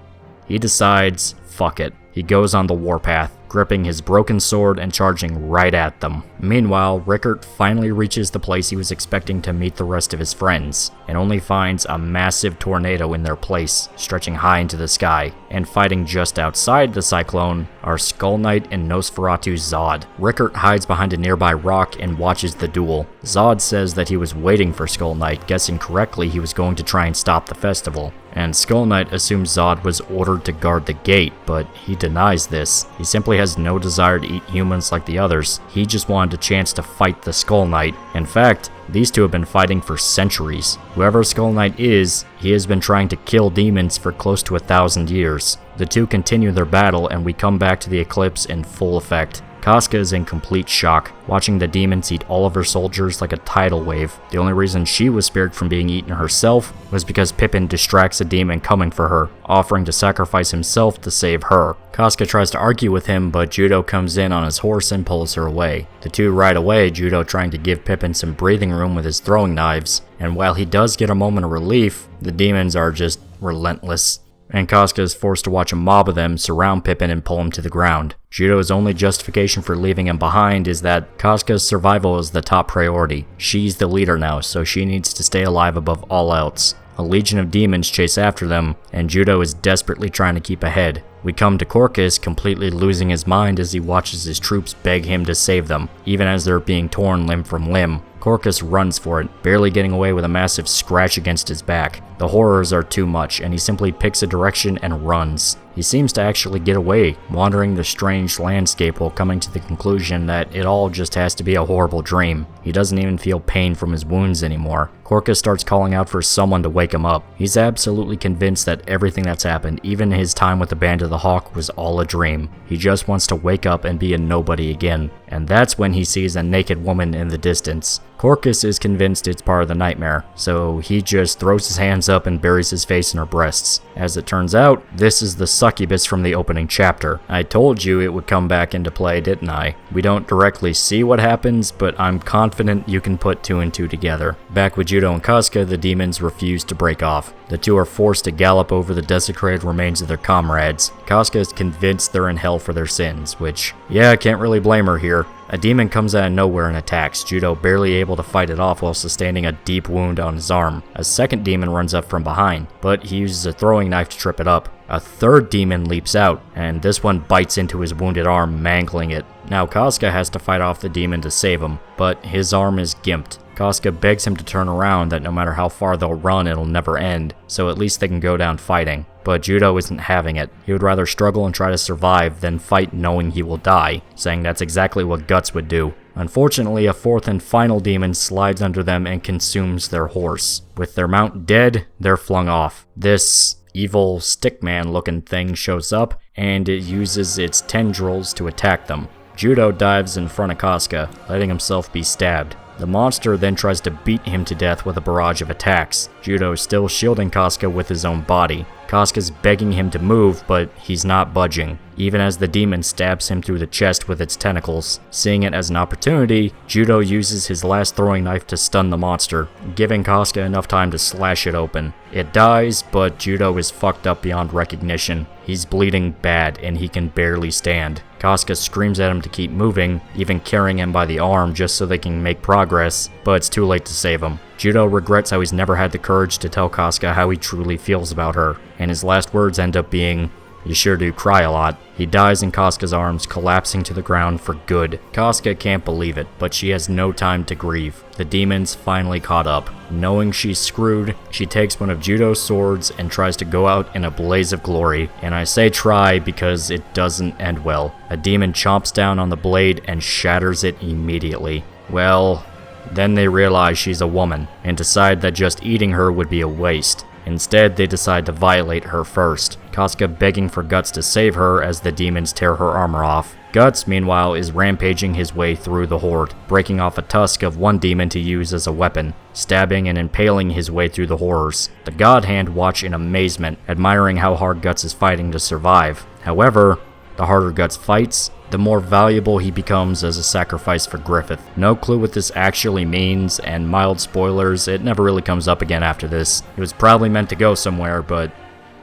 he decides, fuck it. He goes on the warpath, gripping his broken sword and charging right at them. Meanwhile, Rickert finally reaches the place he was expecting to meet the rest of his friends, and only finds a massive tornado in their place, stretching high into the sky. And fighting just outside the cyclone are Skull Knight and Nosferatu Zod. Rickert hides behind a nearby rock and watches the duel. Zod says that he was waiting for Skull Knight, guessing correctly he was going to try and stop the festival. And Skull Knight assumes Zod was ordered to guard the gate, but he denies this. He simply has no desire to eat humans like the others. He just wanted a chance to fight the Skull Knight. In fact, these two have been fighting for centuries. Whoever Skull Knight is, he has been trying to kill demons for close to 1,000 years. The two continue their battle, and we come back to the eclipse in full effect. Casca is in complete shock, watching the demons eat all of her soldiers like a tidal wave. The only reason she was spared from being eaten herself was because Pippin distracts a demon coming for her, offering to sacrifice himself to save her. Casca tries to argue with him, but Judo comes in on his horse and pulls her away. The two ride away, Judo trying to give Pippin some breathing room with his throwing knives, and while he does get a moment of relief, the demons are just relentless. And Casca is forced to watch a mob of them surround Pippin and pull him to the ground. Judo's only justification for leaving him behind is that Casca's survival is the top priority. She's the leader now, so she needs to stay alive above all else. A legion of demons chase after them, and Judo is desperately trying to keep ahead. We come to Corcus completely losing his mind as he watches his troops beg him to save them, even as they're being torn limb from limb. Corcus runs for it, barely getting away with a massive scratch against his back. The horrors are too much, and he simply picks a direction and runs. He seems to actually get away, wandering the strange landscape while coming to the conclusion that it all just has to be a horrible dream. He doesn't even feel pain from his wounds anymore. Corcus starts calling out for someone to wake him up. He's absolutely convinced that everything that's happened, even his time with the Band of the Hawk, was all a dream. He just wants to wake up and be a nobody again. And that's when he sees a naked woman in the distance. Corcus is convinced it's part of the nightmare, so he just throws his hands up and buries his face in her breasts. As it turns out, this is the succubus from the opening chapter. I told you it would come back into play, didn't I? We don't directly see what happens, but I'm confident you can put two and two together. Back with Judo and Casca, the demons refuse to break off. The two are forced to gallop over the desecrated remains of their comrades. Casca is convinced they're in hell for their sins, which, yeah, I can't really blame her here. A demon comes out of nowhere and attacks, Judo barely able to fight it off while sustaining a deep wound on his arm. A second demon runs up from behind, but he uses a throwing knife to trip it up. a third demon leaps out, and this one bites into his wounded arm, mangling it. Now Casca has to fight off the demon to save him, but his arm is gimped. Casca begs him to turn around, that no matter how far they'll run, it'll never end, so at least they can go down fighting. But Judo isn't having it. He would rather struggle and try to survive than fight knowing he will die, saying that's exactly what Guts would do. Unfortunately, a fourth and final demon slides under them and consumes their horse. With their mount dead, they're flung off. This evil stickman looking thing shows up, and it uses its tendrils to attack them. Judo dives in front of Casca, letting himself be stabbed. The monster then tries to beat him to death with a barrage of attacks. Judo is still shielding Casca with his own body. Casca's begging him to move, but he's not budging, even as the demon stabs him through the chest with its tentacles. Seeing it as an opportunity, Judo uses his last throwing knife to stun the monster, giving Casca enough time to slash it open. It dies, but Judo is fucked up beyond recognition. He's bleeding bad, and he can barely stand. Casca screams at him to keep moving, even carrying him by the arm just so they can make progress, but it's too late to save him. Judo regrets how he's never had the courage to tell Casca how he truly feels about her, and his last words end up being, "You sure do cry a lot." He dies in Casca's arms, collapsing to the ground for good. Casca can't believe it, but she has no time to grieve. The demons finally caught up. Knowing she's screwed, she takes one of Judo's swords and tries to go out in a blaze of glory. And I say try because it doesn't end well. A demon chomps down on the blade and shatters it immediately. Well, then they realize she's a woman, and decide that just eating her would be a waste. Instead, they decide to violate her first, Casca begging for Guts to save her as the demons tear her armor off. Guts, meanwhile, is rampaging his way through the horde, breaking off a tusk of one demon to use as a weapon, stabbing and impaling his way through the horrors. The God Hand watch in amazement, admiring how hard Guts is fighting to survive. However, the harder Guts fights, the more valuable he becomes as a sacrifice for Griffith. No clue what this actually means, and mild spoilers, it never really comes up again after this. It was probably meant to go somewhere, but,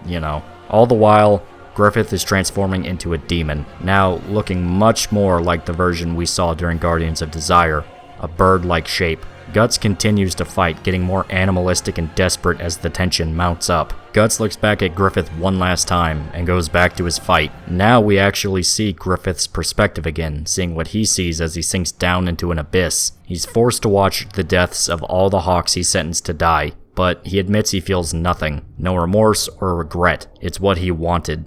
you know. All the while, Griffith is transforming into a demon, now looking much more like the version we saw during Guardians of Desire, a bird-like shape. Guts continues to fight, getting more animalistic and desperate as the tension mounts up. Guts looks back at Griffith one last time, and goes back to his fight. Now we actually see Griffith's perspective again, seeing what he sees as he sinks down into an abyss. He's forced to watch the deaths of all the Hawks he sentenced to die, but he admits he feels nothing, no remorse or regret. It's what he wanted.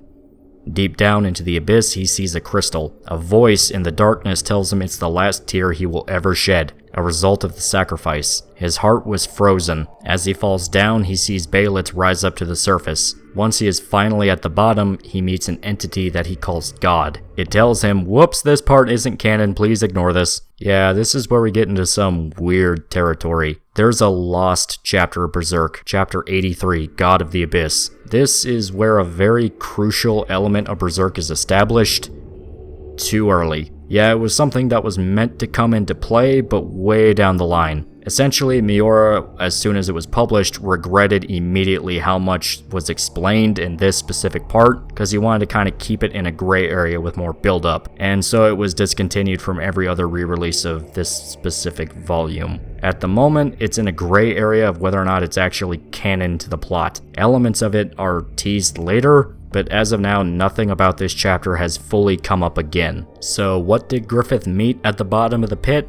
Deep down into the abyss, he sees a crystal. A voice in the darkness tells him it's the last tear he will ever shed, a result of the sacrifice. His heart was frozen. As he falls down, he sees Baelitz rise up to the surface. Once he is finally at the bottom, he meets an entity that he calls God. It tells him, whoops, this part isn't canon, please ignore this. Yeah, this is where we get into some weird territory. There's a lost chapter of Berserk, chapter 83, God of the Abyss. This is where a very crucial element of Berserk is established. Too early. Yeah, it was something that was meant to come into play, but way down the line. Essentially, Miura, as soon as it was published, regretted immediately how much was explained in this specific part, because he wanted to kind of keep it in a gray area with more build-up, and so it was discontinued from every other re-release of this specific volume. At the moment, it's in a gray area of whether or not it's actually canon to the plot. Elements of it are teased later, but as of now, nothing about this chapter has fully come up again. So what did Griffith meet at the bottom of the pit?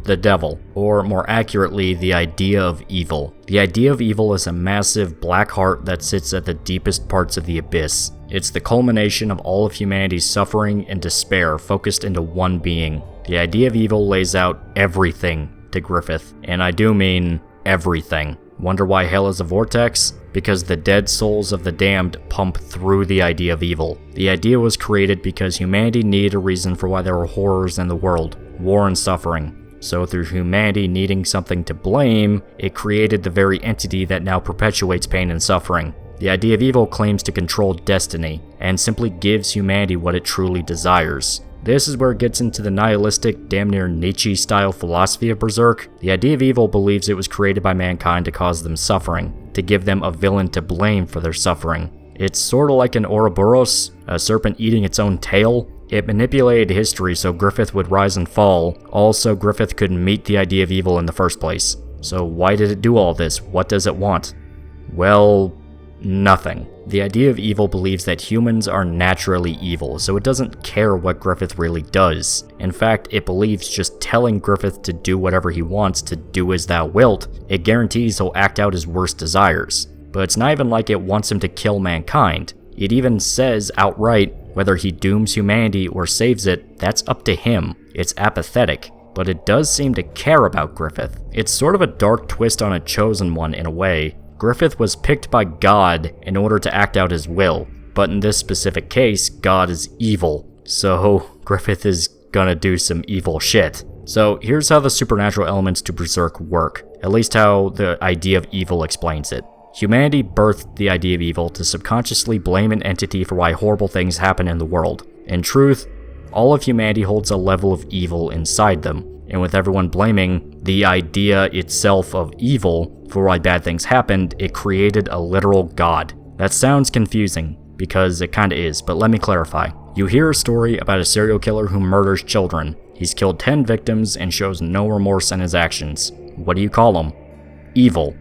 The devil, or more accurately, the idea of evil. The idea of evil is a massive black heart that sits at the deepest parts of the abyss. It's the culmination of all of humanity's suffering and despair focused into one being. The idea of evil lays out everything to Griffith, and I do mean everything. Wonder why hell is a vortex? Because the dead souls of the damned pump through the idea of evil. The idea was created because humanity needed a reason for why there were horrors in the world, war and suffering. So through humanity needing something to blame, it created the very entity that now perpetuates pain and suffering. The idea of evil claims to control destiny, and simply gives humanity what it truly desires. This is where it gets into the nihilistic, damn near Nietzsche-style philosophy of Berserk. The idea of evil believes it was created by mankind to cause them suffering, to give them a villain to blame for their suffering. It's sorta like an Ouroboros, a serpent eating its own tail. It manipulated history so Griffith would rise and fall, also Griffith couldn't meet the idea of evil in the first place. So why did it do all this? What does it want? Well, Nothing. The idea of evil believes that humans are naturally evil, so it doesn't care what Griffith really does. In fact, it believes just telling Griffith to do whatever he wants to do as thou wilt, it guarantees he'll act out his worst desires. But it's not even like it wants him to kill mankind. It even says outright, whether he dooms humanity or saves it, that's up to him. It's apathetic. But it does seem to care about Griffith. It's sort of a dark twist on a chosen one in a way. Griffith was picked by God in order to act out his will, but in this specific case, God is evil. So Griffith is gonna do some evil shit. So here's how the supernatural elements to Berserk work, at least how the idea of evil explains it. Humanity birthed the idea of evil to subconsciously blame an entity for why horrible things happen in the world. In truth, all of humanity holds a level of evil inside them, and with everyone blaming the idea itself of evil for why bad things happened, it created a literal god. That sounds confusing, because it kinda is, but let me clarify. You hear a story about a serial killer who murders children. He's killed 10 victims and shows no remorse in his actions. What do you call him? Evil.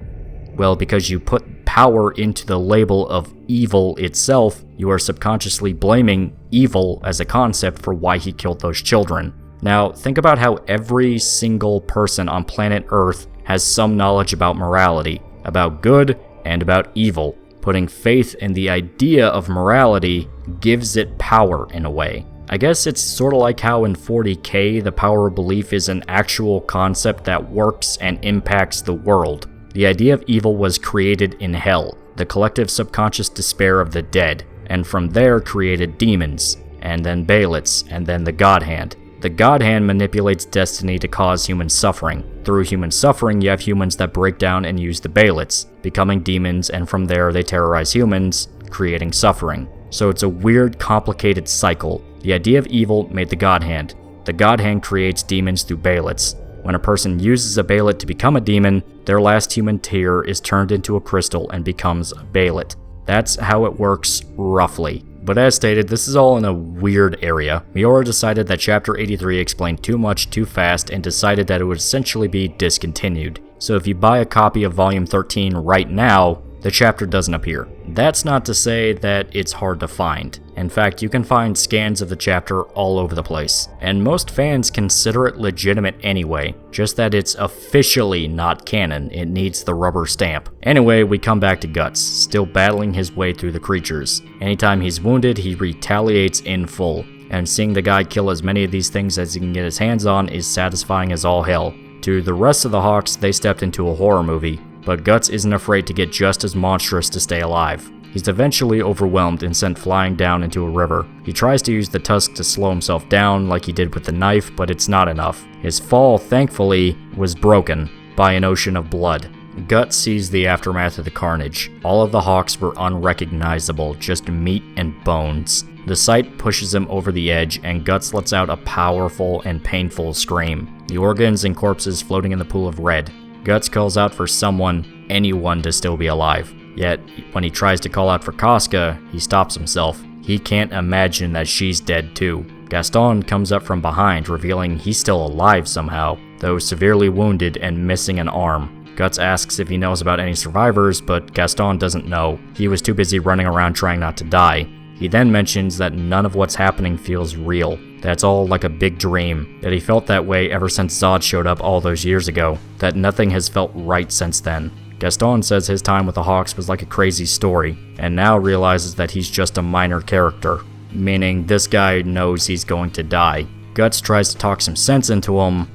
Well, because you put power into the label of evil itself, you are subconsciously blaming evil as a concept for why he killed those children. Now, think about how every single person on planet Earth has some knowledge about morality, about good and about evil. Putting faith in the idea of morality gives it power in a way. I guess it's sort of like how in 40K the power of belief is an actual concept that works and impacts the world. The idea of evil was created in hell, the collective subconscious despair of the dead, and from there created demons, and then Baelits, and then the God Hand. The God Hand manipulates destiny to cause human suffering. Through human suffering, you have humans that break down and use the Baelits, becoming demons, and from there they terrorize humans, creating suffering. So it's a weird, complicated cycle. The idea of evil made the God Hand. The God Hand creates demons through Baelits. When a person uses a Baelit to become a demon, their last human tear is turned into a crystal and becomes a Baelit. That's how it works, roughly. But as stated, this is all in a weird area. Miura decided that Chapter 83 explained too much too fast and decided that it would essentially be discontinued. So if you buy a copy of Volume 13 right now, the chapter doesn't appear. That's not to say that it's hard to find. In fact, you can find scans of the chapter all over the place. And most fans consider it legitimate anyway, just that it's officially not canon. It needs the rubber stamp. Anyway, we come back to Guts, still battling his way through the creatures. Anytime he's wounded, he retaliates in full. And seeing the guy kill as many of these things as he can get his hands on is satisfying as all hell. To the rest of the Hawks, they stepped into a horror movie. But Guts isn't afraid to get just as monstrous to stay alive. He's eventually overwhelmed and sent flying down into a river. He tries to use the tusk to slow himself down like he did with the knife, but it's not enough. His fall, thankfully, was broken by an ocean of blood. Guts sees the aftermath of the carnage. All of the Hawks were unrecognizable, just meat and bones. The sight pushes him over the edge, and Guts lets out a powerful and painful scream. The organs and corpses floating in the pool of red. Guts calls out for someone, anyone, to still be alive. Yet, when he tries to call out for Casca, he stops himself. He can't imagine that she's dead too. Gaston comes up from behind, revealing he's still alive somehow, though severely wounded and missing an arm. Guts asks if he knows about any survivors, but Gaston doesn't know. He was too busy running around trying not to die. He then mentions that none of what's happening feels real. That's all like a big dream, that he felt that way ever since Zod showed up all those years ago, that nothing has felt right since then. Gaston says his time with the Hawks was like a crazy story, and now realizes that he's just a minor character, meaning this guy knows he's going to die. Guts tries to talk some sense into him,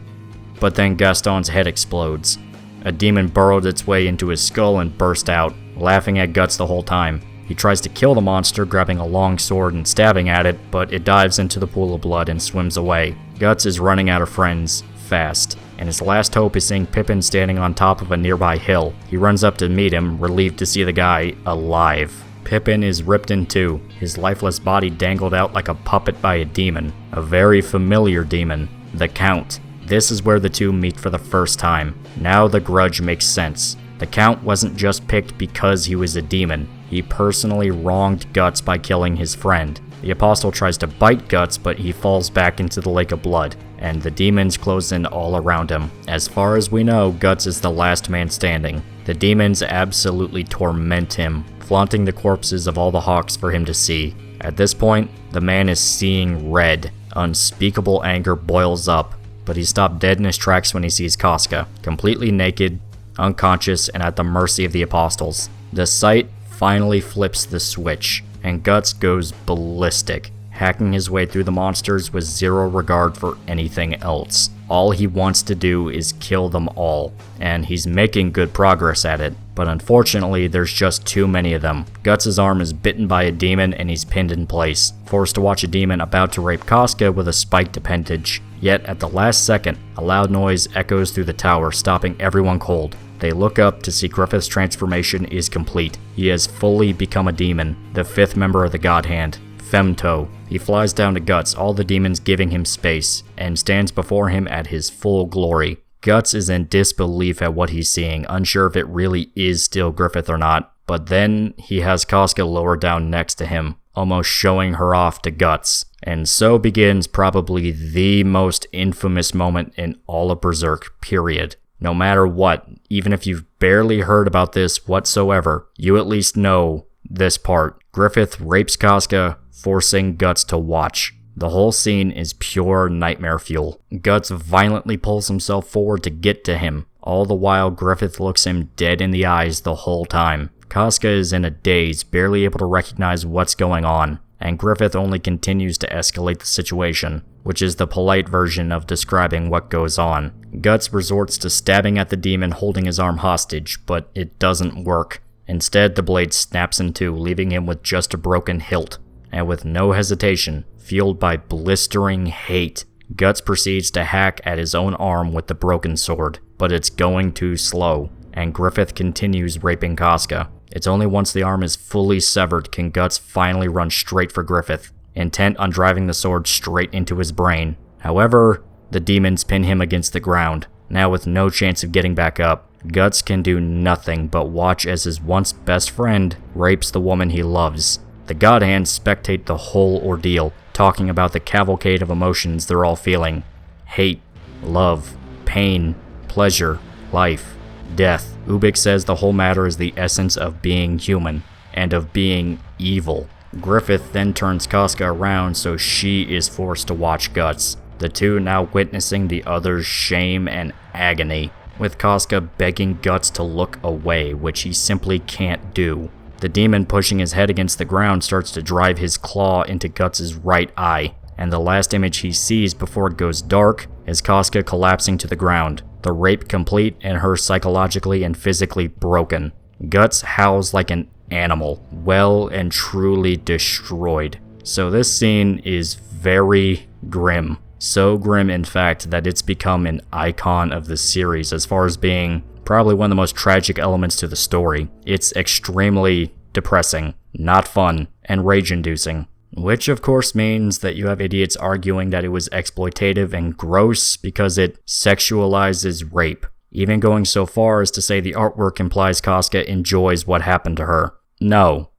but then Gaston's head explodes. A demon burrowed its way into his skull and burst out, laughing at Guts the whole time. He tries to kill the monster, grabbing a long sword and stabbing at it, but it dives into the pool of blood and swims away. Guts is running out of friends, fast, and his last hope is seeing Pippin standing on top of a nearby hill. He runs up to meet him, relieved to see the guy alive. Pippin is ripped in two, his lifeless body dangled out like a puppet by a demon. A very familiar demon, the Count. This is where the two meet for the first time. Now the grudge makes sense. The Count wasn't just picked because he was a demon. He personally wronged Guts by killing his friend. The Apostle tries to bite Guts, but he falls back into the lake of blood. and the demons close in all around him. As far as we know, Guts is the last man standing. The demons absolutely torment him, flaunting the corpses of all the Hawks for him to see. At this point, the man is seeing red. Unspeakable anger boils up, but he stopped dead in his tracks when he sees Casca, completely naked, unconscious, and at the mercy of the apostles. The sight finally flips the switch, and Guts goes ballistic, hacking his way through the monsters with zero regard for anything else. All he wants to do is kill them all, and he's making good progress at it, but unfortunately there's just too many of them. Guts' arm is bitten by a demon and he's pinned in place, forced to watch a demon about to rape Casca with a spiked appendage. Yet at the last second, a loud noise echoes through the tower, stopping everyone cold. They look up to see Griffith's transformation is complete. He has fully become a demon, the fifth member of the God Hand, Femto. He flies down to Guts, all the demons giving him space, and stands before him at his full glory. Guts is in disbelief at what he's seeing, unsure if it really is still Griffith or not, but then he has Casca lower down next to him, almost showing her off to Guts. And so begins probably the most infamous moment in all of Berserk, period. No matter what, even if you've barely heard about this whatsoever, you at least know this part. Griffith rapes Casca, forcing Guts to watch. The whole scene is pure nightmare fuel. Guts violently pulls himself forward to get to him. All the while, Griffith looks him dead in the eyes the whole time. Casca is in a daze, barely able to recognize what's going on, and Griffith only continues to escalate the situation, which is the polite version of describing what goes on. Guts resorts to stabbing at the demon holding his arm hostage, but it doesn't work. Instead, the blade snaps in two, leaving him with just a broken hilt. And with no hesitation, fueled by blistering hate, Guts proceeds to hack at his own arm with the broken sword, but it's going too slow, and Griffith continues raping Casca. It's only once the arm is fully severed can Guts finally run straight for Griffith, intent on driving the sword straight into his brain. However, the demons pin him against the ground. Now with no chance of getting back up, Guts can do nothing but watch as his once best friend rapes the woman he loves. The God Hands spectate the whole ordeal, talking about the cavalcade of emotions they're all feeling. Hate, love, pain, pleasure, life, death. Ubik says the whole matter is the essence of being human, and of being evil. Griffith then turns Casca around so she is forced to watch Guts, the two now witnessing the other's shame and agony, with Casca begging Guts to look away, which he simply can't do. The demon pushing his head against the ground starts to drive his claw into Guts' right eye, and the last image he sees before it goes dark is Casca collapsing to the ground, the rape complete and her psychologically and physically broken. Guts howls like an animal, well and truly destroyed. So this scene is very grim. So grim, in fact, that it's become an icon of the series as far as being probably one of the most tragic elements to the story. It's extremely depressing, not fun, and rage-inducing. Which of course means that you have idiots arguing that it was exploitative and gross because it sexualizes rape, even going so far as to say the artwork implies Casca enjoys what happened to her. No.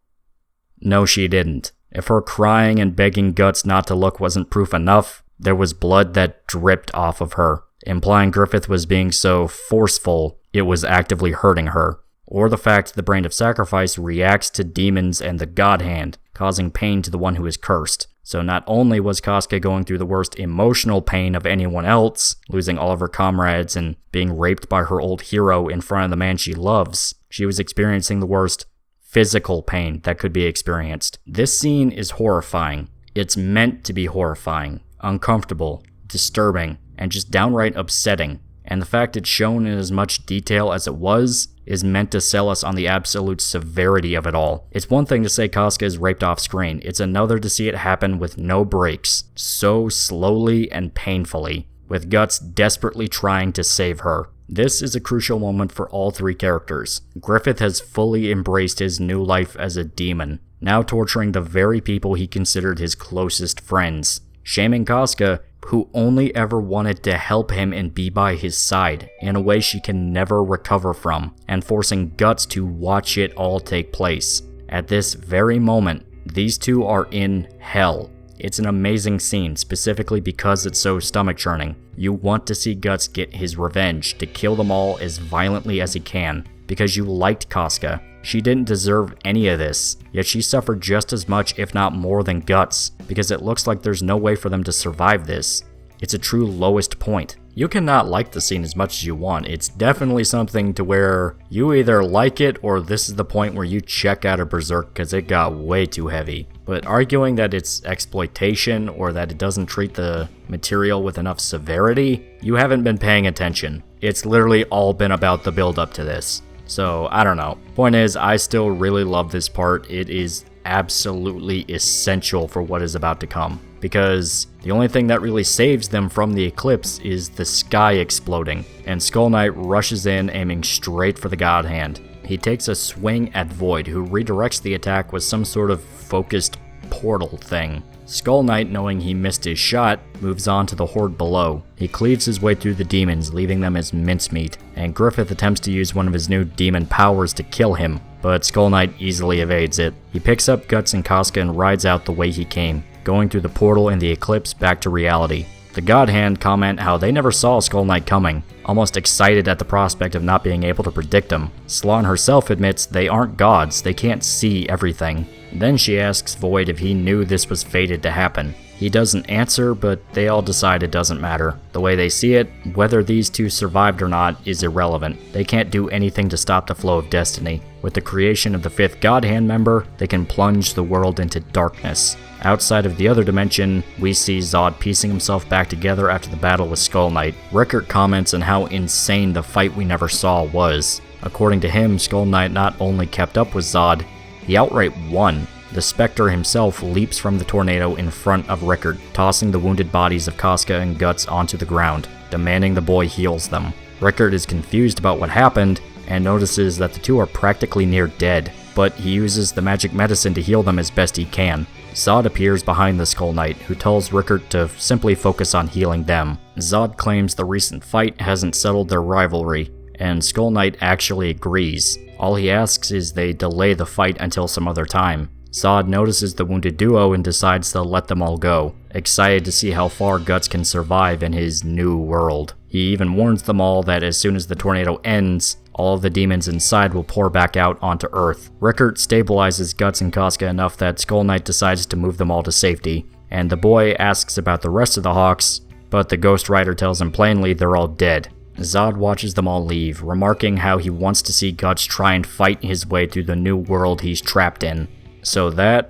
No, she didn't. If her crying and begging Guts not to look wasn't proof enough, there was blood that dripped off of her, implying Griffith was being so forceful it was actively hurting her. Or the fact the Brand of Sacrifice reacts to demons and the God Hand, causing pain to the one who is cursed. So not only was Casca going through the worst emotional pain of anyone else, losing all of her comrades and being raped by her old hero in front of the man she loves, she was experiencing the worst physical pain that could be experienced. This scene is horrifying. It's meant to be horrifying, uncomfortable, disturbing, and just downright upsetting. And the fact it's shown in as much detail as it was is meant to sell us on the absolute severity of it all. It's one thing to say Casca is raped off screen, it's another to see it happen with no breaks, so slowly and painfully, with Guts desperately trying to save her. This is a crucial moment for all three characters. Griffith has fully embraced his new life as a demon, now torturing the very people he considered his closest friends, shaming Casca, who only ever wanted to help him and be by his side in a way she can never recover from, and forcing Guts to watch it all take place. At this very moment, these two are in hell, It's an amazing scene, specifically because it's so stomach-churning. You want to see Guts get his revenge, to kill them all as violently as he can, because you liked Casca. She didn't deserve any of this, yet she suffered just as much, if not more, than Guts, because it looks like there's no way for them to survive this. It's a true lowest point. You cannot like the scene as much as you want. It's definitely something to where you either like it or this is the point where you check out of Berserk because it got way too heavy. But arguing that it's exploitation or that it doesn't treat the material with enough severity, you haven't been paying attention. It's literally all been about the build up to this. So, I don't know. Point is, I still really love this part. It is absolutely essential for what is about to come. Because the only thing that really saves them from the eclipse is the sky exploding, and Skull Knight rushes in aiming straight for the God Hand. He takes a swing at Void, who redirects the attack with some sort of focused portal thing. Skull Knight, knowing he missed his shot, moves on to the horde below. He cleaves his way through the demons, leaving them as mincemeat, and Griffith attempts to use one of his new demon powers to kill him, but Skull Knight easily evades it. He picks up Guts and Casca and rides out the way he came, going through the portal in the eclipse back to reality. The God Hand comment how they never saw Skull Knight coming, almost excited at the prospect of not being able to predict him. Slann herself admits they aren't gods, they can't see everything. Then she asks Void if he knew this was fated to happen. He doesn't answer, but they all decide it doesn't matter. The way they see it, whether these two survived or not is irrelevant. They can't do anything to stop the flow of destiny. With the creation of the 5th God Hand member, they can plunge the world into darkness. Outside of the other dimension, we see Zod piecing himself back together after the battle with Skull Knight. Rickert comments on how insane the fight we never saw was. According to him, Skull Knight not only kept up with Zod, he outright won. The Spectre himself leaps from the tornado in front of Rickert, tossing the wounded bodies of Casca and Guts onto the ground, demanding the boy heals them. Rickert is confused about what happened, and notices that the two are practically near dead, but he uses the magic medicine to heal them as best he can. Zod appears behind the Skull Knight, who tells Rickert to simply focus on healing them. Zod claims the recent fight hasn't settled their rivalry, and Skull Knight actually agrees. All he asks is they delay the fight until some other time. Zod notices the wounded duo and decides to let them all go, excited to see how far Guts can survive in his new world. He even warns them all that as soon as the tornado ends, all of the demons inside will pour back out onto Earth. Rickert stabilizes Guts and Casca enough that Skull Knight decides to move them all to safety, and the boy asks about the rest of the Hawks, but the Ghost Rider tells him plainly they're all dead. Zod watches them all leave, remarking how he wants to see Guts try and fight his way through the new world he's trapped in. So that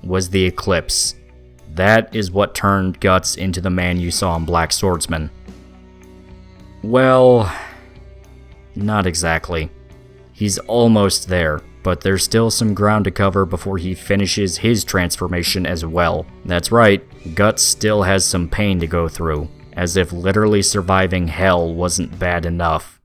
was the eclipse. That is what turned Guts into the man you saw in Blackswordsman. Well, not exactly. He's almost there, but there's still some ground to cover before he finishes his transformation as well. That's right, Guts still has some pain to go through, as if literally surviving hell wasn't bad enough.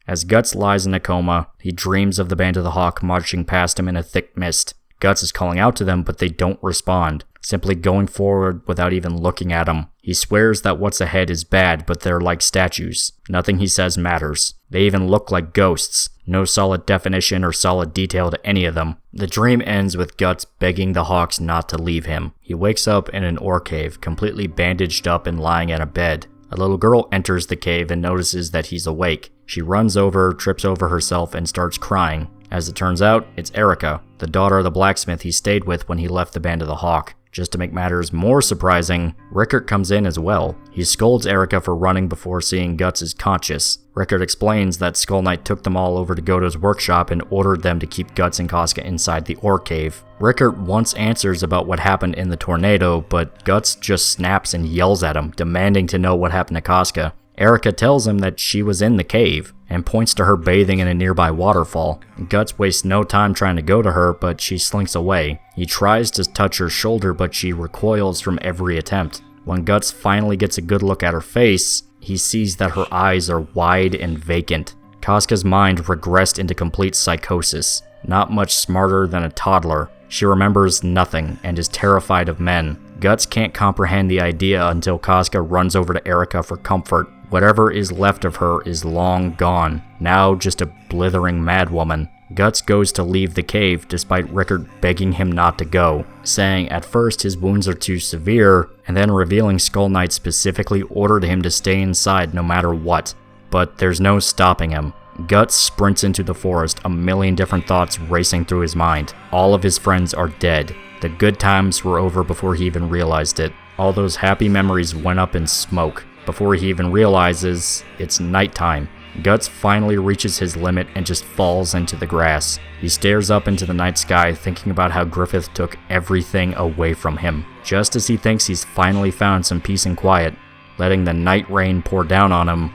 As Guts lies in a coma, he dreams of the Band of the Hawk marching past him in a thick mist. Guts is calling out to them, but they don't respond, simply going forward without even looking at him. He swears that what's ahead is bad, but they're like statues. Nothing he says matters. They even look like ghosts. No solid definition or solid detail to any of them. The dream ends with Guts begging the Hawks not to leave him. He wakes up in an ore cave, completely bandaged up and lying in a bed. A little girl enters the cave and notices that he's awake. She runs over, trips over herself, and starts crying. As it turns out, it's Erica, the daughter of the blacksmith he stayed with when he left the Band of the Hawk. Just to make matters more surprising, Rickert comes in as well. He scolds Erica for running before seeing Guts is conscious. Rickert explains that Skull Knight took them all over to Goto's workshop and ordered them to keep Guts and Casca inside the ore cave. Rickert wants answers about what happened in the tornado, but Guts just snaps and yells at him, demanding to know what happened to Casca. Erica tells him that she was in the cave, and points to her bathing in a nearby waterfall. Guts wastes no time trying to go to her, but she slinks away. He tries to touch her shoulder, but she recoils from every attempt. When Guts finally gets a good look at her face, he sees that her eyes are wide and vacant. Casca's mind regressed into complete psychosis. Not much smarter than a toddler. She remembers nothing, and is terrified of men. Guts can't comprehend the idea until Casca runs over to Erica for comfort. Whatever is left of her is long gone, now just a blithering madwoman. Guts goes to leave the cave despite Rickard begging him not to go, saying at first his wounds are too severe, and then revealing Skull Knight specifically ordered him to stay inside no matter what. But there's no stopping him. Guts sprints into the forest, a million different thoughts racing through his mind. All of his friends are dead. The good times were over before he even realized it. All those happy memories went up in smoke. Before he even realizes it's nighttime. Guts finally reaches his limit and just falls into the grass. He stares up into the night sky, thinking about how Griffith took everything away from him. Just as he thinks he's finally found some peace and quiet, letting the night rain pour down on him,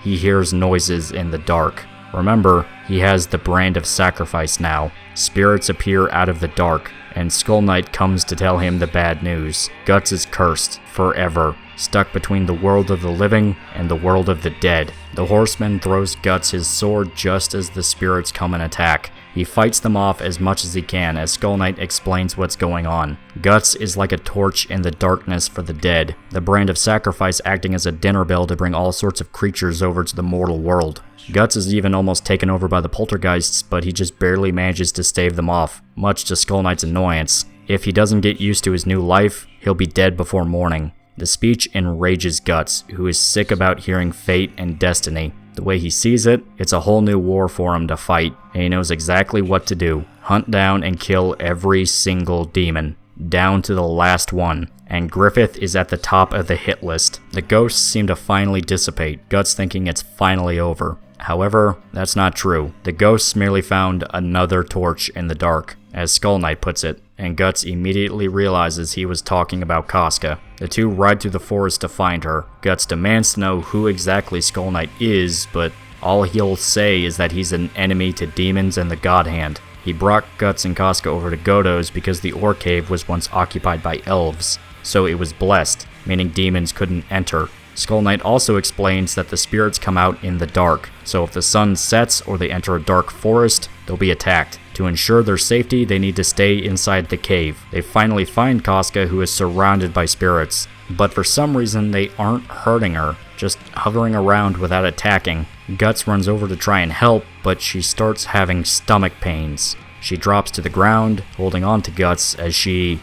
he hears noises in the dark. Remember, he has the brand of sacrifice now. Spirits appear out of the dark, and Skull Knight comes to tell him the bad news. Guts is cursed, forever, stuck between the world of the living and the world of the dead. The horseman throws Guts his sword just as the spirits come and attack. He fights them off as much as he can as Skull Knight explains what's going on. Guts is like a torch in the darkness for the dead, the brand of sacrifice acting as a dinner bell to bring all sorts of creatures over to the mortal world. Guts is even almost taken over by the poltergeists, but he just barely manages to stave them off, much to Skull Knight's annoyance. If he doesn't get used to his new life, he'll be dead before morning. The speech enrages Guts, who is sick about hearing fate and destiny. The way he sees it, it's a whole new war for him to fight, and he knows exactly what to do. Hunt down and kill every single demon, down to the last one. And Griffith is at the top of the hit list. The ghosts seem to finally dissipate, Guts thinking it's finally over. However, that's not true. The ghosts merely found another torch in the dark, as Skull Knight puts it, and Guts immediately realizes he was talking about Casca. The two ride through the forest to find her. Guts demands to know who exactly Skull Knight is, but all he'll say is that he's an enemy to demons and the God Hand. He brought Guts and Casca over to Godo's because the ore cave was once occupied by elves, so it was blessed, meaning demons couldn't enter. Skull Knight also explains that the spirits come out in the dark, so if the sun sets or they enter a dark forest, they'll be attacked. To ensure their safety, they need to stay inside the cave. They finally find Casca, who is surrounded by spirits, but for some reason they aren't hurting her, just hovering around without attacking. Guts runs over to try and help, but she starts having stomach pains. She drops to the ground, holding on to Guts as she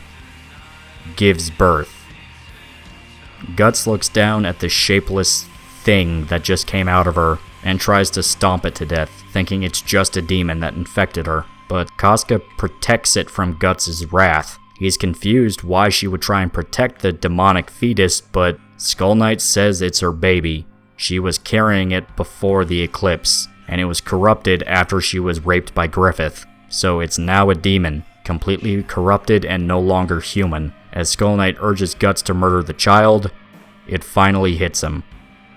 gives birth. Guts looks down at the shapeless thing that just came out of her and tries to stomp it to death, thinking it's just a demon that infected her. But Casca protects it from Guts' wrath. He's confused why she would try and protect the demonic fetus, but Skull Knight says it's her baby. She was carrying it before the eclipse, and it was corrupted after she was raped by Griffith. So it's now a demon, completely corrupted and no longer human. As Skull Knight urges Guts to murder the child, it finally hits him.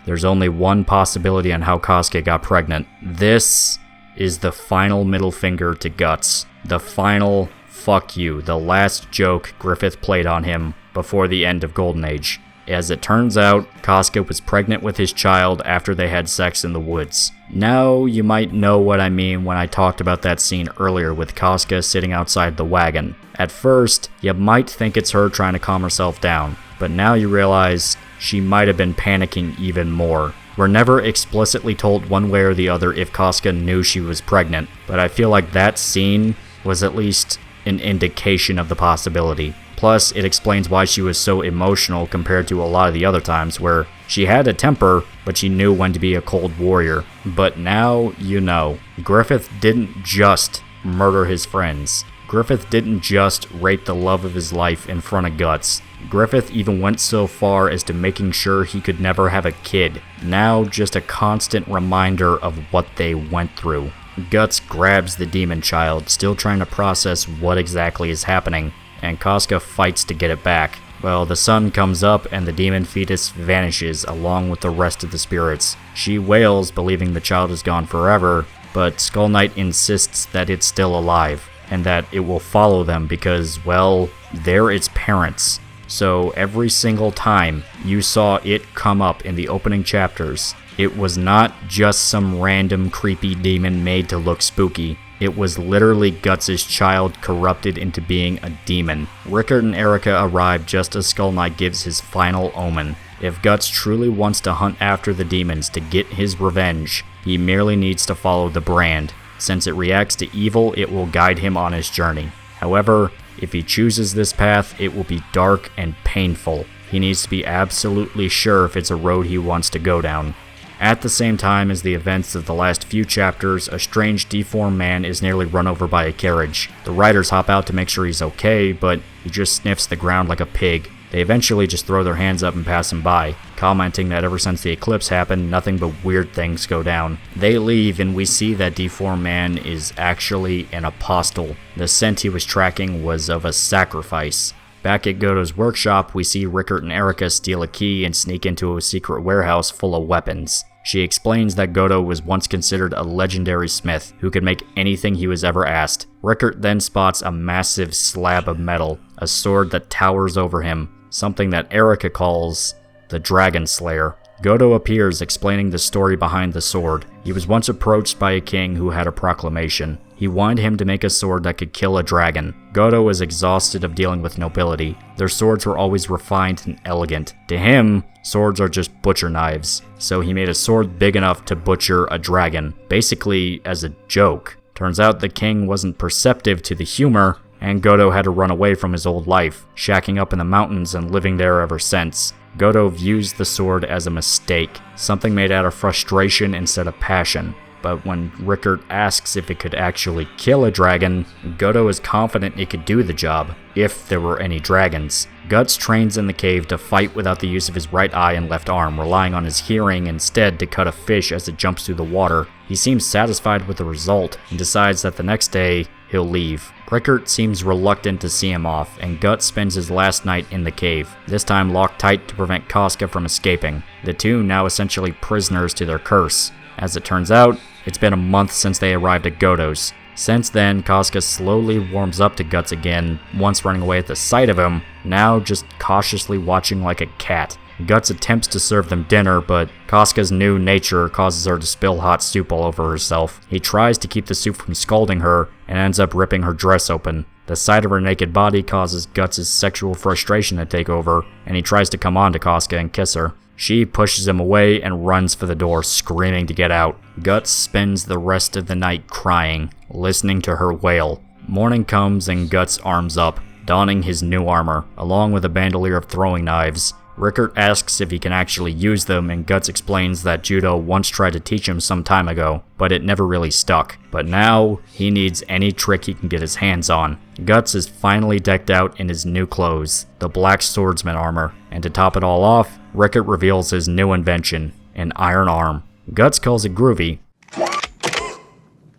There's only one possibility on how Casca got pregnant. This is the final middle finger to Guts. The final fuck you, the last joke Griffith played on him before the end of Golden Age. As it turns out, Casca was pregnant with his child after they had sex in the woods. Now you might know what I mean when I talked about that scene earlier with Casca sitting outside the wagon. At first, you might think it's her trying to calm herself down, but now you realize she might have been panicking even more. We're never explicitly told one way or the other if Casca knew she was pregnant, but I feel like that scene was at least an indication of the possibility. Plus, it explains why she was so emotional compared to a lot of the other times where she had a temper, but she knew when to be a cold warrior. But now you know. Griffith didn't just murder his friends. Griffith didn't just rape the love of his life in front of Guts. Griffith even went so far as to making sure he could never have a kid. Now just a constant reminder of what they went through. Guts grabs the demon child, still trying to process what exactly is happening, and Casca fights to get it back. Well, the sun comes up and the demon fetus vanishes along with the rest of the spirits. She wails, believing the child is gone forever, but Skull Knight insists that it's still alive, and that it will follow them because, well, they're its parents. So every single time you saw it come up in the opening chapters, it was not just some random creepy demon made to look spooky. It was literally Guts' child corrupted into being a demon. Rickard and Erica arrive just as Skull Knight gives his final omen. If Guts truly wants to hunt after the demons to get his revenge, he merely needs to follow the brand. Since it reacts to evil, it will guide him on his journey. However, if he chooses this path, it will be dark and painful. He needs to be absolutely sure if it's a road he wants to go down. At the same time as the events of the last few chapters, a strange deformed man is nearly run over by a carriage. The riders hop out to make sure he's okay, but he just sniffs the ground like a pig. They eventually just throw their hands up and pass him by, commenting that ever since the eclipse happened, nothing but weird things go down. They leave, and we see that deformed man is actually an apostle. The scent he was tracking was of a sacrifice. Back at Godo's workshop, we see Rickert and Erica steal a key and sneak into a secret warehouse full of weapons. She explains that Godo was once considered a legendary smith who could make anything he was ever asked. Rickert then spots a massive slab of metal, a sword that towers over him, something that Erica calls the Dragon Slayer. Godo appears, explaining the story behind the sword. He was once approached by a king who had a proclamation. He wanted him to make a sword that could kill a dragon. Godo was exhausted of dealing with nobility. Their swords were always refined and elegant. To him, swords are just butcher knives. So he made a sword big enough to butcher a dragon, basically as a joke. Turns out the king wasn't perceptive to the humor, and Godo had to run away from his old life, shacking up in the mountains and living there ever since. Godo views the sword as a mistake, something made out of frustration instead of passion. But when Rickert asks if it could actually kill a dragon, Godo is confident it could do the job, if there were any dragons. Guts trains in the cave to fight without the use of his right eye and left arm, relying on his hearing instead to cut a fish as it jumps through the water. He seems satisfied with the result, and decides that the next day, he'll leave. Rickert seems reluctant to see him off, and Guts spends his last night in the cave, this time locked tight to prevent Casca from escaping, the two now essentially prisoners to their curse. As it turns out, it's been a month since they arrived at Godo's. Since then, Casca slowly warms up to Guts again, once running away at the sight of him, now just cautiously watching like a cat. Guts attempts to serve them dinner, but Casca's new nature causes her to spill hot soup all over herself. He tries to keep the soup from scalding her, and ends up ripping her dress open. The sight of her naked body causes Guts' sexual frustration to take over, and he tries to come on to Casca and kiss her. She pushes him away and runs for the door, screaming to get out. Guts spends the rest of the night crying, listening to her wail. Morning comes and Guts arms up, donning his new armor, along with a bandolier of throwing knives. Rickert asks if he can actually use them, and Guts explains that judo once tried to teach him some time ago, but it never really stuck. But now, he needs any trick he can get his hands on. Guts is finally decked out in his new clothes, the Blackswordsman armor, and to top it all off, Rickert reveals his new invention, an iron arm. Guts calls it groovy.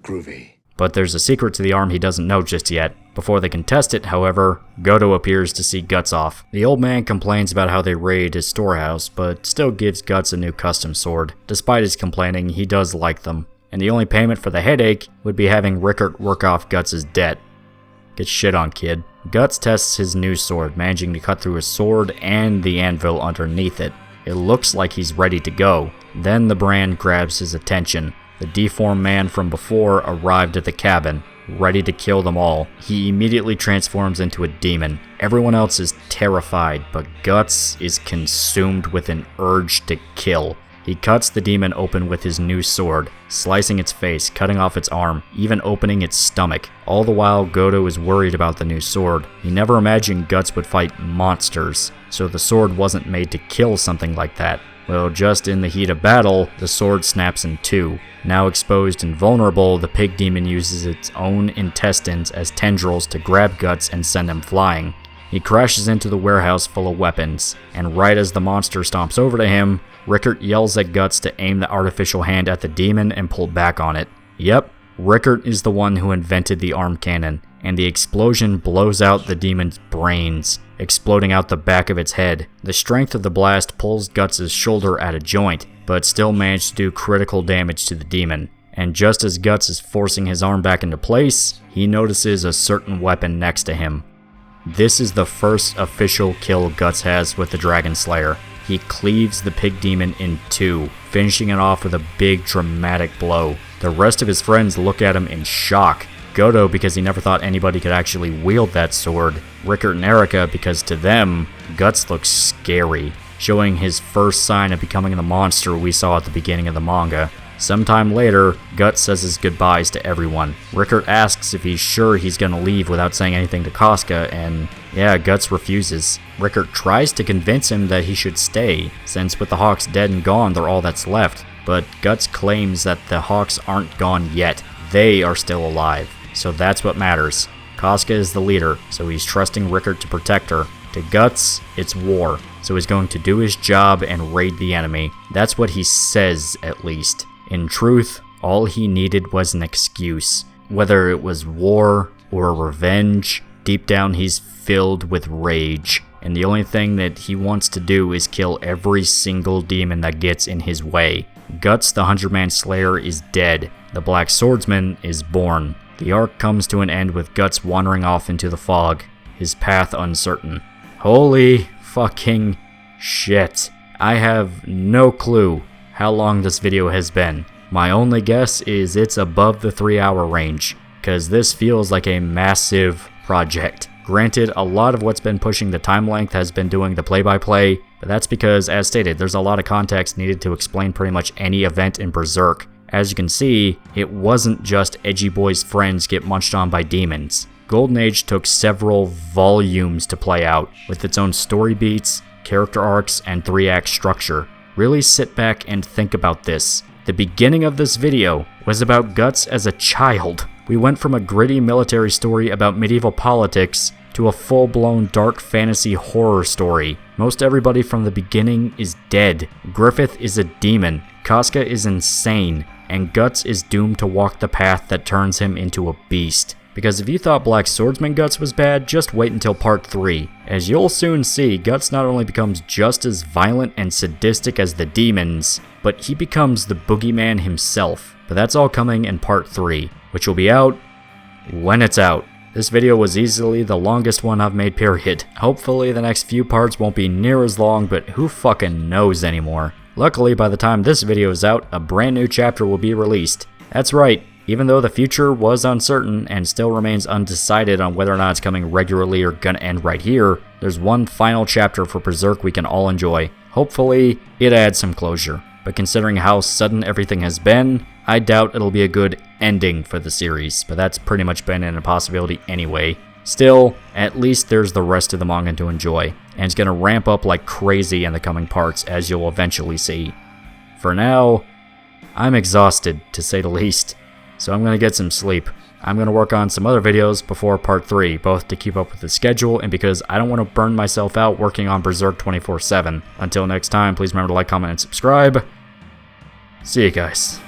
Groovy. But there's a secret to the arm he doesn't know just yet. Before they can test it, however, Godo appears to see Guts off. The old man complains about how they raided his storehouse, but still gives Guts a new custom sword. Despite his complaining, he does like them, and the only payment for the headache would be having Rickert work off Guts' debt. Get shit on, kid. Guts tests his new sword, managing to cut through his sword and the anvil underneath it. It looks like he's ready to go. Then the brand grabs his attention. The deformed man from before arrived at the cabin, ready to kill them all. He immediately transforms into a demon. Everyone else is terrified, but Guts is consumed with an urge to kill. He cuts the demon open with his new sword, slicing its face, cutting off its arm, even opening its stomach. All the while, Godo is worried about the new sword. He never imagined Guts would fight monsters, so the sword wasn't made to kill something like that. Well, just in the heat of battle, the sword snaps in two. Now exposed and vulnerable, the pig demon uses its own intestines as tendrils to grab Guts and send him flying. He crashes into the warehouse full of weapons, and right as the monster stomps over to him, Rickert yells at Guts to aim the artificial hand at the demon and pull back on it. Yep, Rickert is the one who invented the arm cannon, and the explosion blows out the demon's brains, exploding out the back of its head. The strength of the blast pulls Guts' shoulder at a joint, but still managed to do critical damage to the demon. And just as Guts is forcing his arm back into place, he notices a certain weapon next to him. This is the first official kill Guts has with the Dragon Slayer. He cleaves the pig demon in two, finishing it off with a big dramatic blow. The rest of his friends look at him in shock. Godo because he never thought anybody could actually wield that sword. Rickert and Erica because to them, Guts looks scary, showing his first sign of becoming the monster we saw at the beginning of the manga. Sometime later, Guts says his goodbyes to everyone. Rickert asks if he's sure he's gonna leave without saying anything to Casca, and yeah, Guts refuses. Rickert tries to convince him that he should stay, since with the Hawks dead and gone, they're all that's left. But Guts claims that the Hawks aren't gone yet. They are still alive, so that's what matters. Casca is the leader, so he's trusting Rickert to protect her. To Guts, it's war, so he's going to do his job and raid the enemy. That's what he says, at least. In truth, all he needed was an excuse. Whether it was war or revenge, deep down he's filled with rage, and the only thing that he wants to do is kill every single demon that gets in his way. Guts, the 100-Man Slayer, is dead. The Blackswordsman is born. The arc comes to an end with Guts wandering off into the fog, his path uncertain. Holy fucking shit. I have no clue how long this video has been. My only guess is it's above the 3-hour range, cause this feels like a massive project. Granted, a lot of what's been pushing the time length has been doing the play-by-play, but that's because, as stated, there's a lot of context needed to explain pretty much any event in Berserk. As you can see, it wasn't just Edgy Boy's friends get munched on by demons. Golden Age took several volumes to play out, with its own story beats, character arcs, and 3-act structure. Really sit back and think about this. The beginning of this video was about Guts as a child. We went from a gritty military story about medieval politics to a full-blown dark fantasy horror story. Most everybody from the beginning is dead. Griffith is a demon, Casca is insane, and Guts is doomed to walk the path that turns him into a beast. Because if you thought Blackswordsman Guts was bad, just wait until part 3. As you'll soon see, Guts not only becomes just as violent and sadistic as the demons, but he becomes the boogeyman himself. But that's all coming in part 3, which will be out when it's out. This video was easily the longest one I've made, period. Hopefully the next few parts won't be near as long, but who fucking knows anymore. Luckily, by the time this video is out, a brand new chapter will be released. That's right. Even though the future was uncertain and still remains undecided on whether or not it's coming regularly or gonna end right here, there's one final chapter for Berserk we can all enjoy. Hopefully, it adds some closure. But considering how sudden everything has been, I doubt it'll be a good ending for the series, but that's pretty much been an impossibility anyway. Still, at least there's the rest of the manga to enjoy, and it's gonna ramp up like crazy in the coming parts, as you'll eventually see. For now, I'm exhausted, to say the least. So I'm going to get some sleep. I'm going to work on some other videos before part 3, both to keep up with the schedule and because I don't want to burn myself out working on Berserk 24/7. Until next time, please remember to like, comment, and subscribe. See you guys.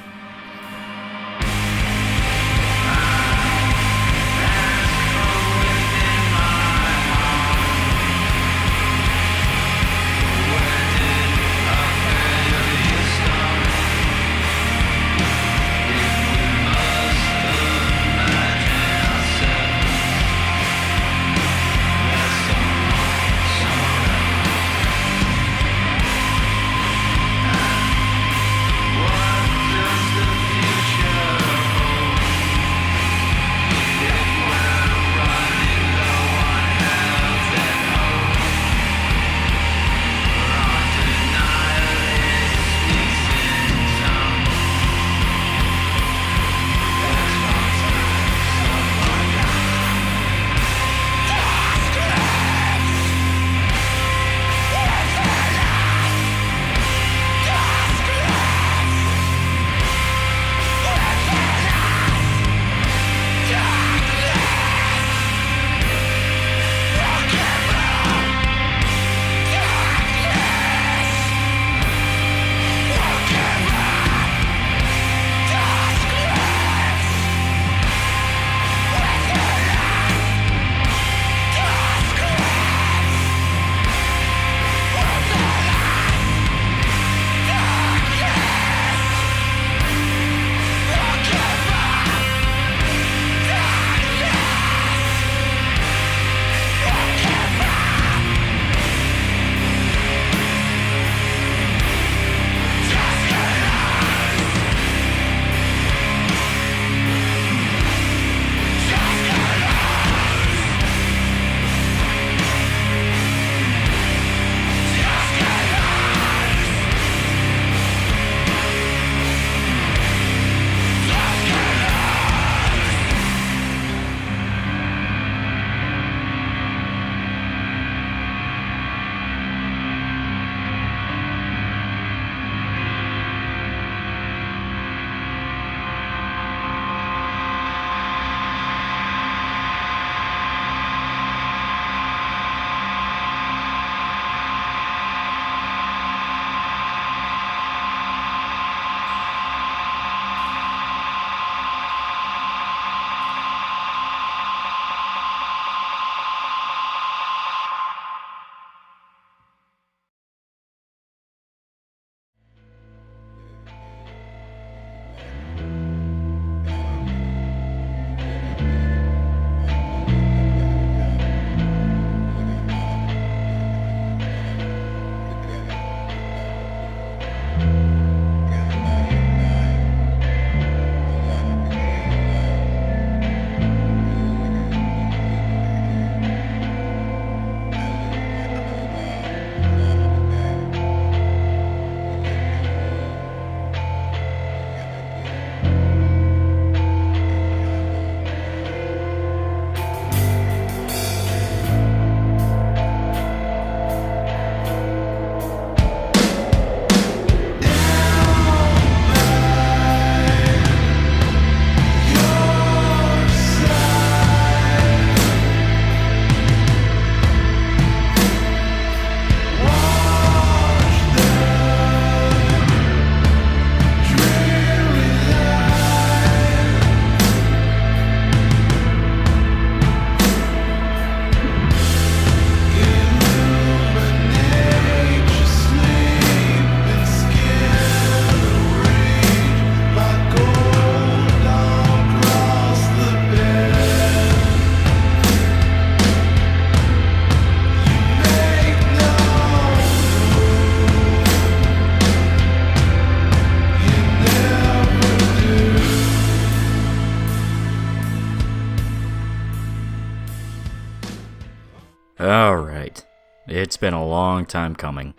It's been a long time coming.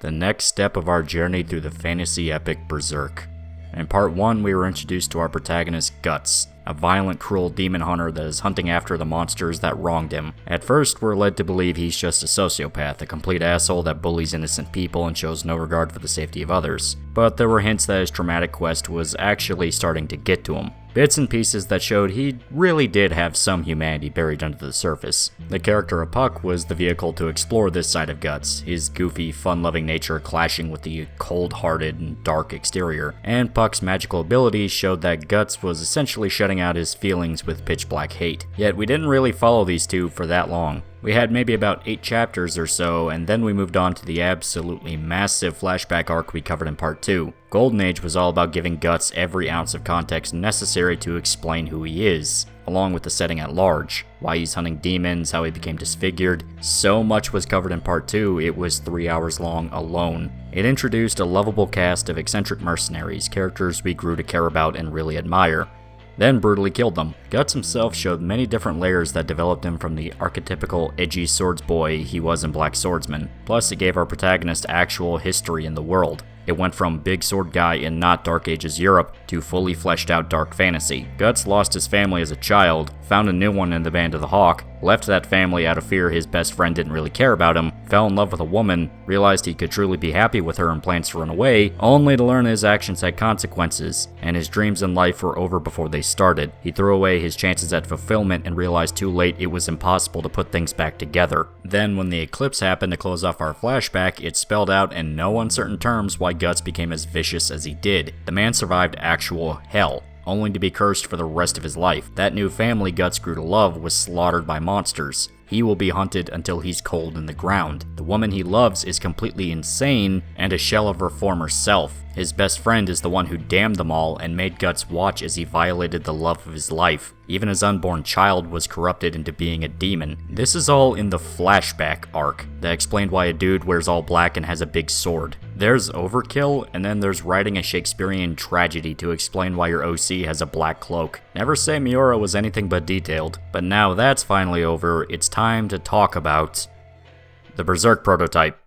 The next step of our journey through the fantasy epic Berserk. In part 1, we were introduced to our protagonist, Guts, a violent, cruel demon hunter that is hunting after the monsters that wronged him. At first, we're led to believe he's just a sociopath, a complete asshole that bullies innocent people and shows no regard for the safety of others. But there were hints that his traumatic quest was actually starting to get to him. Bits and pieces that showed he really did have some humanity buried under the surface. The character of Puck was the vehicle to explore this side of Guts, his goofy, fun-loving nature clashing with the cold-hearted and dark exterior, and Puck's magical abilities showed that Guts was essentially shutting out his feelings with pitch-black hate. Yet we didn't really follow these two for that long. We had maybe about 8 chapters or so, and then we moved on to the absolutely massive flashback arc we covered in part 2. Golden Age was all about giving Guts every ounce of context necessary to explain who he is, along with the setting at large, why he's hunting demons, how he became disfigured. So much was covered in part 2, it was 3 hours long alone. It introduced a lovable cast of eccentric mercenaries, characters we grew to care about and really admire, then brutally killed them. Guts himself showed many different layers that developed him from the archetypical edgy swords boy he was in Blackswordsman. Plus, it gave our protagonist actual history in the world. It went from big sword guy in not Dark Ages Europe to fully fleshed out dark fantasy. Guts lost his family as a child, found a new one in the Band of the Hawk, left that family out of fear his best friend didn't really care about him, fell in love with a woman, realized he could truly be happy with her and plans to run away, only to learn his actions had consequences, and his dreams in life were over before they started. He threw away his chances at fulfillment and realized too late it was impossible to put things back together. Then when the eclipse happened to close off our flashback, it spelled out in no uncertain terms why Guts became as vicious as he did. The man survived actual hell, only to be cursed for the rest of his life. That new family Guts grew to love was slaughtered by monsters. He will be hunted until he's cold in the ground. The woman he loves is completely insane and a shell of her former self. His best friend is the one who damned them all and made Guts watch as he violated the love of his life. Even his unborn child was corrupted into being a demon. This is all in the flashback arc that explained why a dude wears all black and has a big sword. There's overkill, and then there's writing a Shakespearean tragedy to explain why your OC has a black cloak. Never say Miura was anything but detailed, but now that's finally over, it's time to talk about the Berserk prototype.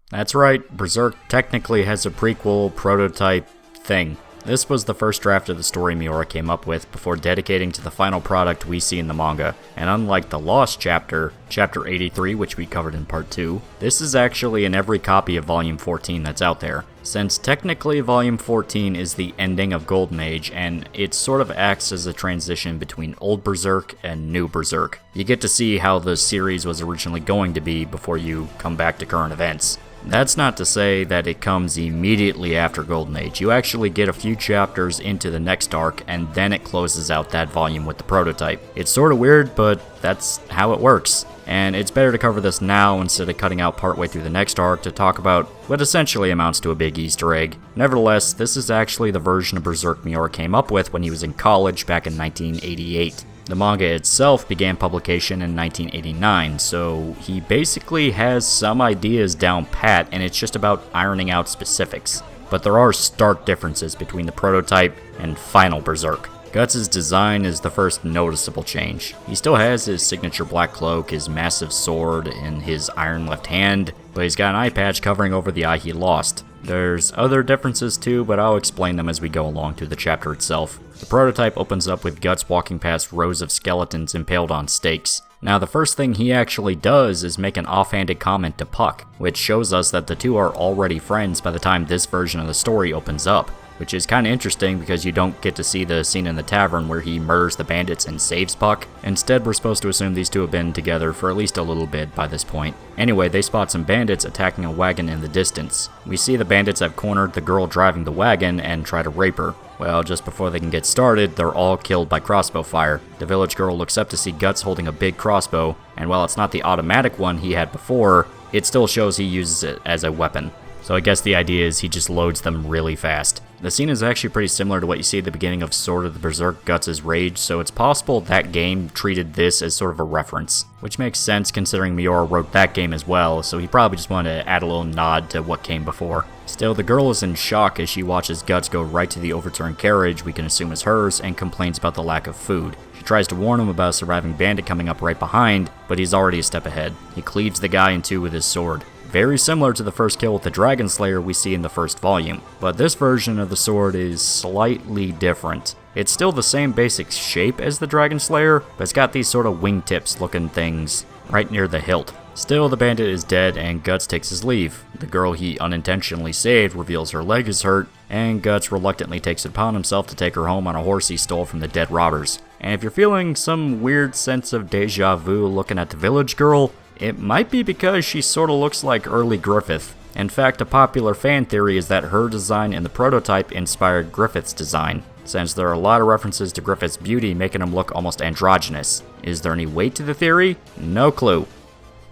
That's right, Berserk technically has a prequel prototype thing. This was the first draft of the story Miura came up with before dedicating to the final product we see in the manga, and unlike the Lost chapter, Chapter 83, which we covered in part 2, this is actually in every copy of Volume 14 that's out there. Since technically Volume 14 is the ending of Golden Age, and it sort of acts as a transition between Old Berserk and New Berserk. You get to see how the series was originally going to be before you come back to current events. That's not to say that it comes immediately after Golden Age. You actually get a few chapters into the next arc, and then it closes out that volume with the prototype. It's sort of weird, but that's how it works. And it's better to cover this now instead of cutting out partway through the next arc to talk about what essentially amounts to a big Easter egg. Nevertheless, this is actually the version of Berserk Miura came up with when he was in college back in 1988. The manga itself began publication in 1989, so he basically has some ideas down pat, and it's just about ironing out specifics. But there are stark differences between the prototype and final Berserk. Guts' design is the first noticeable change. He still has his signature black cloak, his massive sword, and his iron left hand, but he's got an eye patch covering over the eye he lost. There's other differences too, but I'll explain them as we go along through the chapter itself. The prototype opens up with Guts walking past rows of skeletons impaled on stakes. Now the first thing he actually does is make an offhanded comment to Puck, which shows us that the two are already friends by the time this version of the story opens up. Which is kind of interesting because you don't get to see the scene in the tavern where he murders the bandits and saves Puck. Instead, we're supposed to assume these two have been together for at least a little bit by this point. Anyway, they spot some bandits attacking a wagon in the distance. We see the bandits have cornered the girl driving the wagon and try to rape her. Well, just before they can get started, they're all killed by crossbow fire. The village girl looks up to see Guts holding a big crossbow, and while it's not the automatic one he had before, it still shows he uses it as a weapon. So I guess the idea is he just loads them really fast. The scene is actually pretty similar to what you see at the beginning of Sword of the Berserk Guts' Rage, so it's possible that game treated this as sort of a reference, which makes sense considering Miura wrote that game as well, so he probably just wanted to add a little nod to what came before. Still, the girl is in shock as she watches Guts go right to the overturned carriage we can assume is hers and complains about the lack of food. She tries to warn him about a surviving bandit coming up right behind, but he's already a step ahead. He cleaves the guy in two with his sword. Very similar to the first kill with the Dragon Slayer we see in the first volume, but this version of the sword is slightly different. It's still the same basic shape as the Dragon Slayer, but it's got these sort of wingtips looking things right near the hilt. Still, the bandit is dead and Guts takes his leave. The girl he unintentionally saved reveals her leg is hurt, and Guts reluctantly takes it upon himself to take her home on a horse he stole from the dead robbers. And if you're feeling some weird sense of deja vu looking at the village girl, it might be because she sorta looks like early Griffith. In fact, a popular fan theory is that her design in the prototype inspired Griffith's design, since there are a lot of references to Griffith's beauty making him look almost androgynous. Is there any weight to the theory? No clue.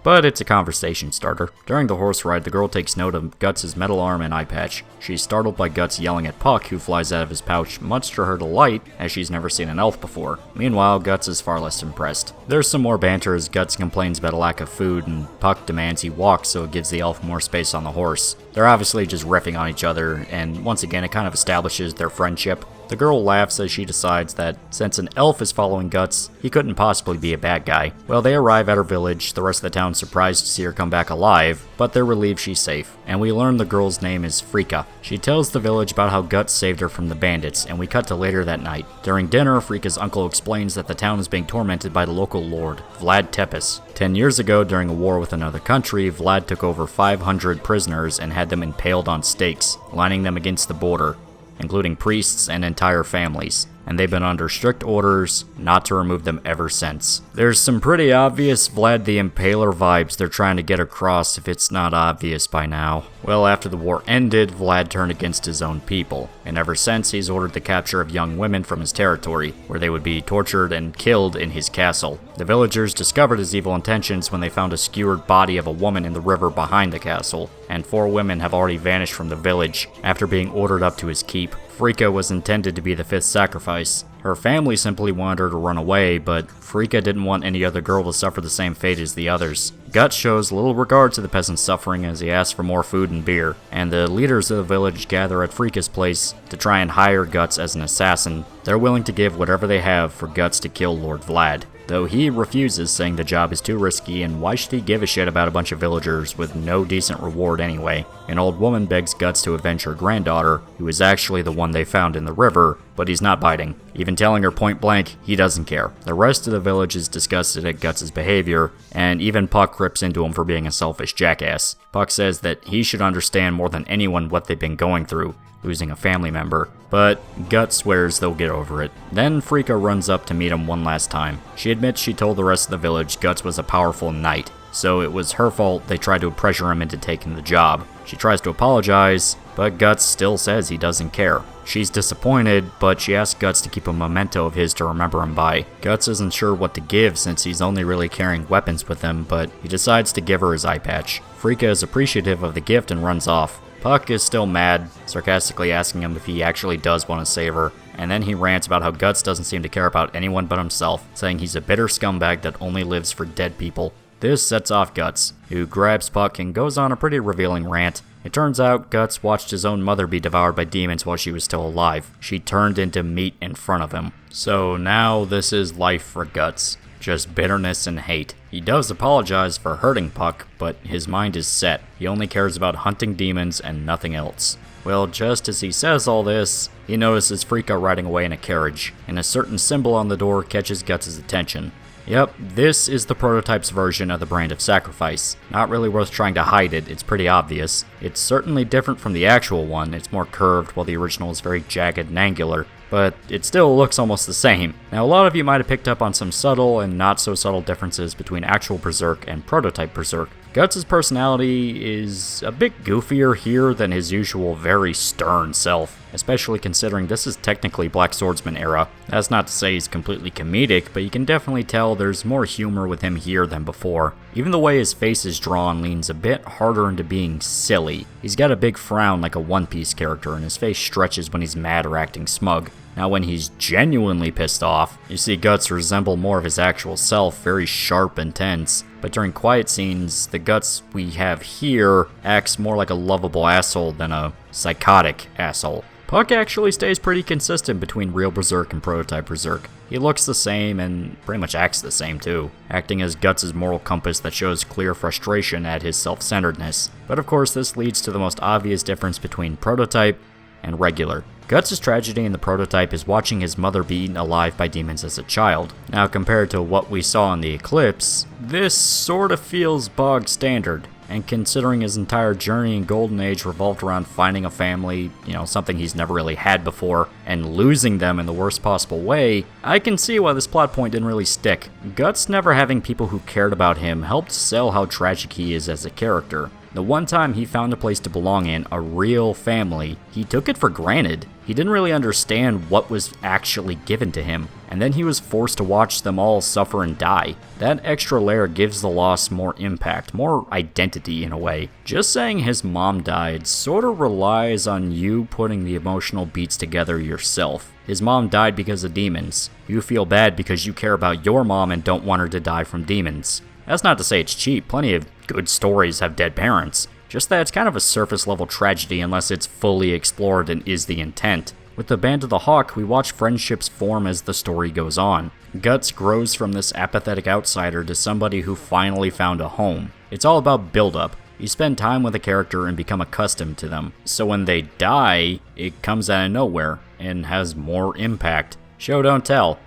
But it's a conversation starter. During the horse ride, the girl takes note of Guts' metal arm and eye patch. She's startled by Guts yelling at Puck, who flies out of his pouch, much to her delight, as she's never seen an elf before. Meanwhile, Guts is far less impressed. There's some more banter as Guts complains about a lack of food, and Puck demands he walk so it gives the elf more space on the horse. They're obviously just riffing on each other, and once again it kind of establishes their friendship. The girl laughs as she decides that since an elf is following Guts, he couldn't possibly be a bad guy. Well, they arrive at her village, the rest of the town's surprised to see her come back alive, but they're relieved she's safe. And we learn the girl's name is Frika. She tells the village about how Guts saved her from the bandits, and we cut to later that night. During dinner, Frika's uncle explains that the town is being tormented by the local lord, Vlad Tepes. 10 years ago, during a war with another country, Vlad took over 500 prisoners and had them impaled on stakes, lining them against the border, including priests and entire families, and they've been under strict orders not to remove them ever since. There's some pretty obvious Vlad the Impaler vibes they're trying to get across if it's not obvious by now. Well, after the war ended, Vlad turned against his own people, and ever since he's ordered the capture of young women from his territory, where they would be tortured and killed in his castle. The villagers discovered his evil intentions when they found a skewered body of a woman in the river behind the castle, and 4 women have already vanished from the village after being ordered up to his keep. Frika was intended to be the 5th sacrifice. Her family simply wanted her to run away, but Frika didn't want any other girl to suffer the same fate as the others. Guts shows little regard to the peasants' suffering as he asks for more food and beer, and the leaders of the village gather at Frika's place to try and hire Guts as an assassin. They're willing to give whatever they have for Guts to kill Lord Vlad, though he refuses, saying the job is too risky and why should he give a shit about a bunch of villagers with no decent reward anyway. An old woman begs Guts to avenge her granddaughter, who is actually the one they found in the river, but he's not biting, even telling her point blank he doesn't care. The rest of the village is disgusted at Guts' behavior, and even Puck rips into him for being a selfish jackass. Puck says that he should understand more than anyone what they've been going through, losing a family member, but Guts swears they'll get over it. Then Frika runs up to meet him one last time. She admits she told the rest of the village Guts was a powerful knight, so it was her fault they tried to pressure him into taking the job. She tries to apologize, but Guts still says he doesn't care. She's disappointed, but she asks Guts to keep a memento of his to remember him by. Guts isn't sure what to give since he's only really carrying weapons with him, but he decides to give her his eye patch. Frika is appreciative of the gift and runs off. Puck is still mad, sarcastically asking him if he actually does want to save her, and then he rants about how Guts doesn't seem to care about anyone but himself, saying he's a bitter scumbag that only lives for dead people. This sets off Guts, who grabs Puck and goes on a pretty revealing rant. It turns out Guts watched his own mother be devoured by demons while she was still alive. She turned into meat in front of him. So now this is life for Guts. Just bitterness and hate. He does apologize for hurting Puck, but his mind is set. He only cares about hunting demons and nothing else. Well, just as he says all this, he notices Frika riding away in a carriage, and a certain symbol on the door catches Guts' attention. Yep, this is the prototype's version of the brand of sacrifice. Not really worth trying to hide it, it's pretty obvious. It's certainly different from the actual one, it's more curved while the original is very jagged and angular, but it still looks almost the same. Now, a lot of you might have picked up on some subtle and not so subtle differences between actual Berserk and prototype Berserk. Guts' personality is a bit goofier here than his usual very stern self. especially considering this is technically Blackswordsman era. That's not to say he's completely comedic, but you can definitely tell there's more humor with him here than before. Even the way his face is drawn leans a bit harder into being silly. He's got a big frown like a One Piece character, and his face stretches when he's mad or acting smug. Now when he's genuinely pissed off, you see Guts resemble more of his actual self, very sharp and tense. But during quiet scenes, the Guts we have here acts more like a lovable asshole than a psychotic asshole. Puck actually stays pretty consistent between real Berserk and prototype Berserk. He looks the same and pretty much acts the same too, acting as Guts' moral compass that shows clear frustration at his self-centeredness. But of course this leads to the most obvious difference between prototype and regular. Guts' tragedy in the prototype is watching his mother be eaten alive by demons as a child. Now compared to what we saw in the Eclipse, this sort of feels bog standard. And considering his entire journey in Golden Age revolved around finding a family, something he's never really had before, and losing them in the worst possible way, I can see why this plot point didn't really stick. Guts never having people who cared about him helped sell how tragic he is as a character. The one time he found a place to belong in, a real family, he took it for granted. He didn't really understand what was actually given to him, and then he was forced to watch them all suffer and die. That extra layer gives the loss more impact, more identity in a way. Just saying his mom died sort of relies on you putting the emotional beats together yourself. His mom died because of demons. You feel bad because you care about your mom and don't want her to die from demons. That's not to say it's cheap, plenty of good stories have dead parents. Just that it's kind of a surface level tragedy unless it's fully explored and is the intent. With the Band of the Hawk, we watch friendships form as the story goes on. Guts grows from this apathetic outsider to somebody who finally found a home. It's all about build-up. You spend time with a character and become accustomed to them. So when they die, it comes out of nowhere and has more impact. Show don't tell,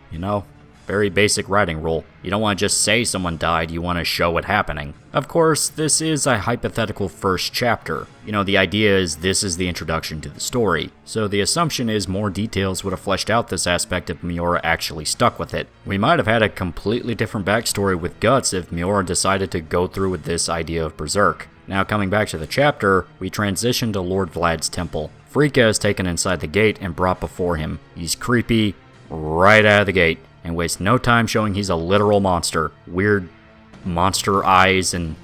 Very basic writing rule. You don't want to just say someone died, you want to show it happening. Of course, this is a hypothetical first chapter. The idea is this is the introduction to the story. So the assumption is more details would have fleshed out this aspect if Miura actually stuck with it. We might have had a completely different backstory with Guts if Miura decided to go through with this idea of Berserk. Now coming back to the chapter, we transition to Lord Vlad's temple. Frika is taken inside the gate and brought before him. He's creepy right out of the gate, and wastes no time showing he's a literal monster. Weird monster eyes and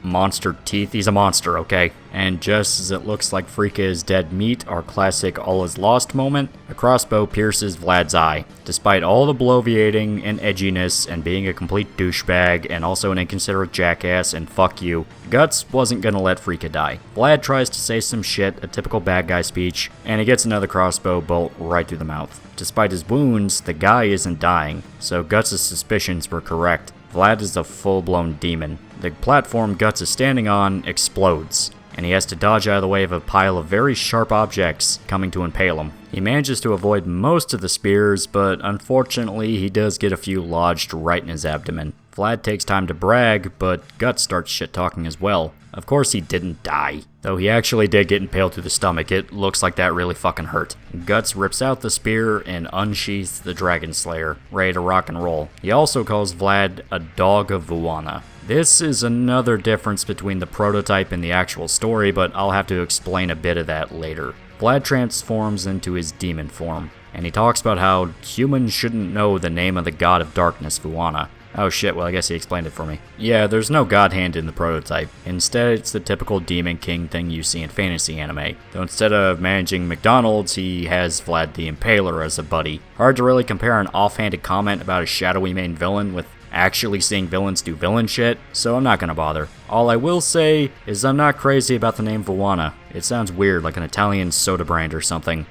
monster teeth. He's a monster, okay? And just as it looks like Frika is dead meat, our classic all is lost moment, a crossbow pierces Vlad's eye. Despite all the bloviating and edginess and being a complete douchebag and also an inconsiderate jackass and fuck you, Guts wasn't gonna let Frika die. Vlad tries to say some shit, a typical bad guy speech, and he gets another crossbow bolt right through the mouth. Despite his wounds, the guy isn't dying, so Guts' suspicions were correct. Vlad is a full-blown demon. The platform Guts is standing on explodes, and he has to dodge out of the way of a pile of very sharp objects coming to impale him. He manages to avoid most of the spears, but unfortunately he does get a few lodged right in his abdomen. Vlad takes time to brag, but Guts starts shit-talking as well. Of course he didn't die, though he actually did get impaled through the stomach. It looks like that really fucking hurt. Guts rips out the spear and unsheaths the Dragon Slayer, ready to rock and roll. He also calls Vlad a dog of Vuana. This is another difference between the prototype and the actual story, but I'll have to explain a bit of that later. Vlad transforms into his demon form, and he talks about how humans shouldn't know the name of the god of darkness, Vuana. Oh shit, well I guess he explained it for me. Yeah, there's no god hand in the prototype. Instead, it's the typical Demon King thing you see in fantasy anime. Though instead of managing McDonald's, he has Vlad the Impaler as a buddy. Hard to really compare an offhanded comment about a shadowy main villain with actually seeing villains do villain shit, so I'm not gonna bother. All I will say is I'm not crazy about the name Vuana. It sounds weird, like an Italian soda brand or something.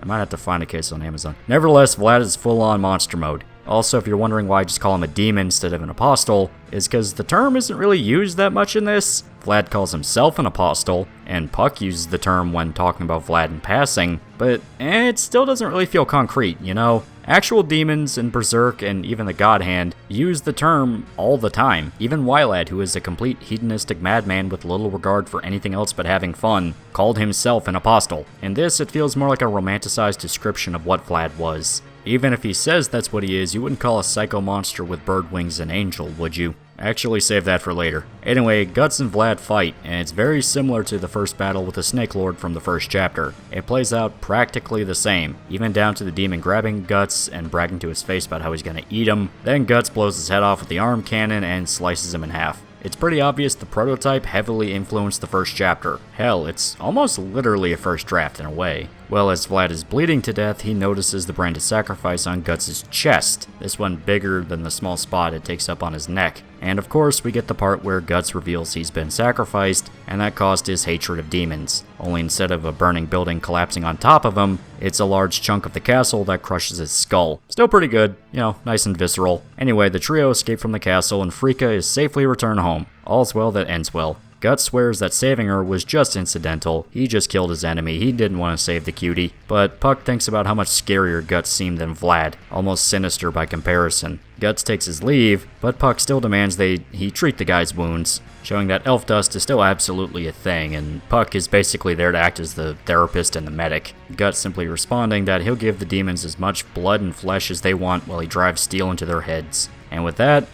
I might have to find a case on Amazon. Nevertheless, Vlad is full-on monster mode. Also, if you're wondering why I just call him a demon instead of an apostle, is because the term isn't really used that much in this. Vlad calls himself an apostle, and Puck uses the term when talking about Vlad in passing, but it still doesn't really feel concrete, Actual demons in Berserk and even the God Hand use the term all the time. Even Wylad, who is a complete hedonistic madman with little regard for anything else but having fun, called himself an apostle. In this, it feels more like a romanticized description of what Vlad was. Even if he says that's what he is, you wouldn't call a psycho monster with bird wings an angel, would you? Actually, save that for later. Anyway, Guts and Vlad fight, and it's very similar to the first battle with the Snake Lord from the first chapter. It plays out practically the same, even down to the demon grabbing Guts and bragging to his face about how he's gonna eat him. Then Guts blows his head off with the arm cannon and slices him in half. It's pretty obvious the prototype heavily influenced the first chapter. Hell, it's almost literally a first draft in a way. Well, as Vlad is bleeding to death, he notices the branded sacrifice on Guts' chest, this one bigger than the small spot it takes up on his neck. And of course, we get the part where Guts reveals he's been sacrificed, and that caused his hatred of demons. Only instead of a burning building collapsing on top of him, it's a large chunk of the castle that crushes his skull. Still pretty good, you know, nice and visceral. Anyway, the trio escape from the castle, and Frika is safely returned home. All's well that ends well. Guts swears that saving her was just incidental, he just killed his enemy, he didn't want to save the cutie. But Puck thinks about how much scarier Guts seemed than Vlad, almost sinister by comparison. Guts takes his leave, but Puck still demands he treat the guy's wounds, showing that elf dust is still absolutely a thing, and Puck is basically there to act as the therapist and the medic. Guts simply responding that he'll give the demons as much blood and flesh as they want while he drives steel into their heads. And with that,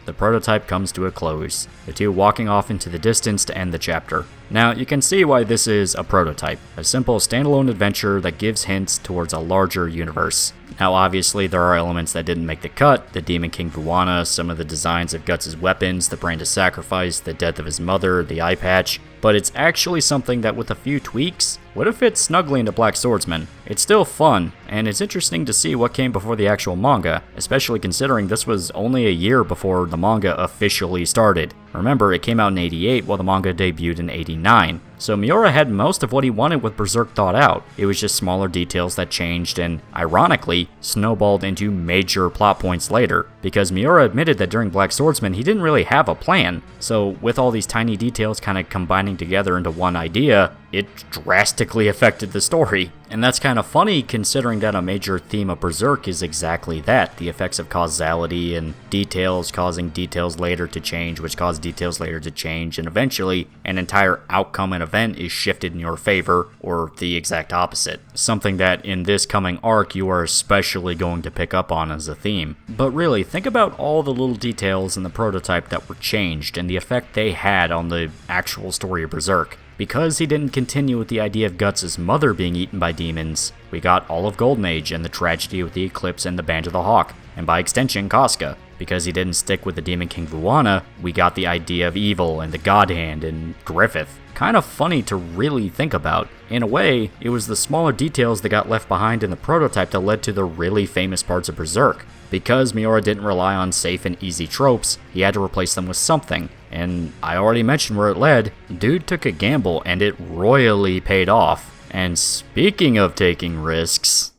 the prototype comes to a close, the two walking off into the distance to end the chapter. Now, you can see why this is a prototype, a simple standalone adventure that gives hints towards a larger universe. Now, obviously, there are elements that didn't make the cut, the Demon King Vuana, some of the designs of Guts' weapons, the brand of sacrifice, the death of his mother, the eye patch, but it's actually something that with a few tweaks would have fit snugly into Blackswordsman. It's still fun, and it's interesting to see what came before the actual manga, especially considering this was only a year before the manga officially started. Remember, it came out in 88 while the manga debuted in 89. So Miura had most of what he wanted with Berserk thought out. It was just smaller details that changed and, ironically, snowballed into major plot points later, because Miura admitted that during Blackswordsman he didn't really have a plan. So with all these tiny details kind of combining together into one idea, it drastically affected the story. And that's kind of funny considering that a major theme of Berserk is exactly that, the effects of causality and details causing details later to change, which cause details later to change, and eventually an entire outcome and event is shifted in your favor, or the exact opposite. Something that in this coming arc you are especially going to pick up on as a theme. But really, think about all the little details in the prototype that were changed and the effect they had on the actual story of Berserk. Because he didn't continue with the idea of Guts' mother being eaten by demons, we got all of Golden Age and the tragedy with the Eclipse and the Band of the Hawk, and by extension Casca. Because he didn't stick with the Demon King Vuana, we got the idea of evil and the God Hand and Griffith. Kind of funny to really think about. In a way, it was the smaller details that got left behind in the prototype that led to the really famous parts of Berserk. Because Miura didn't rely on safe and easy tropes, he had to replace them with something. And I already mentioned where it led. Dude took a gamble and it royally paid off. And speaking of taking risks,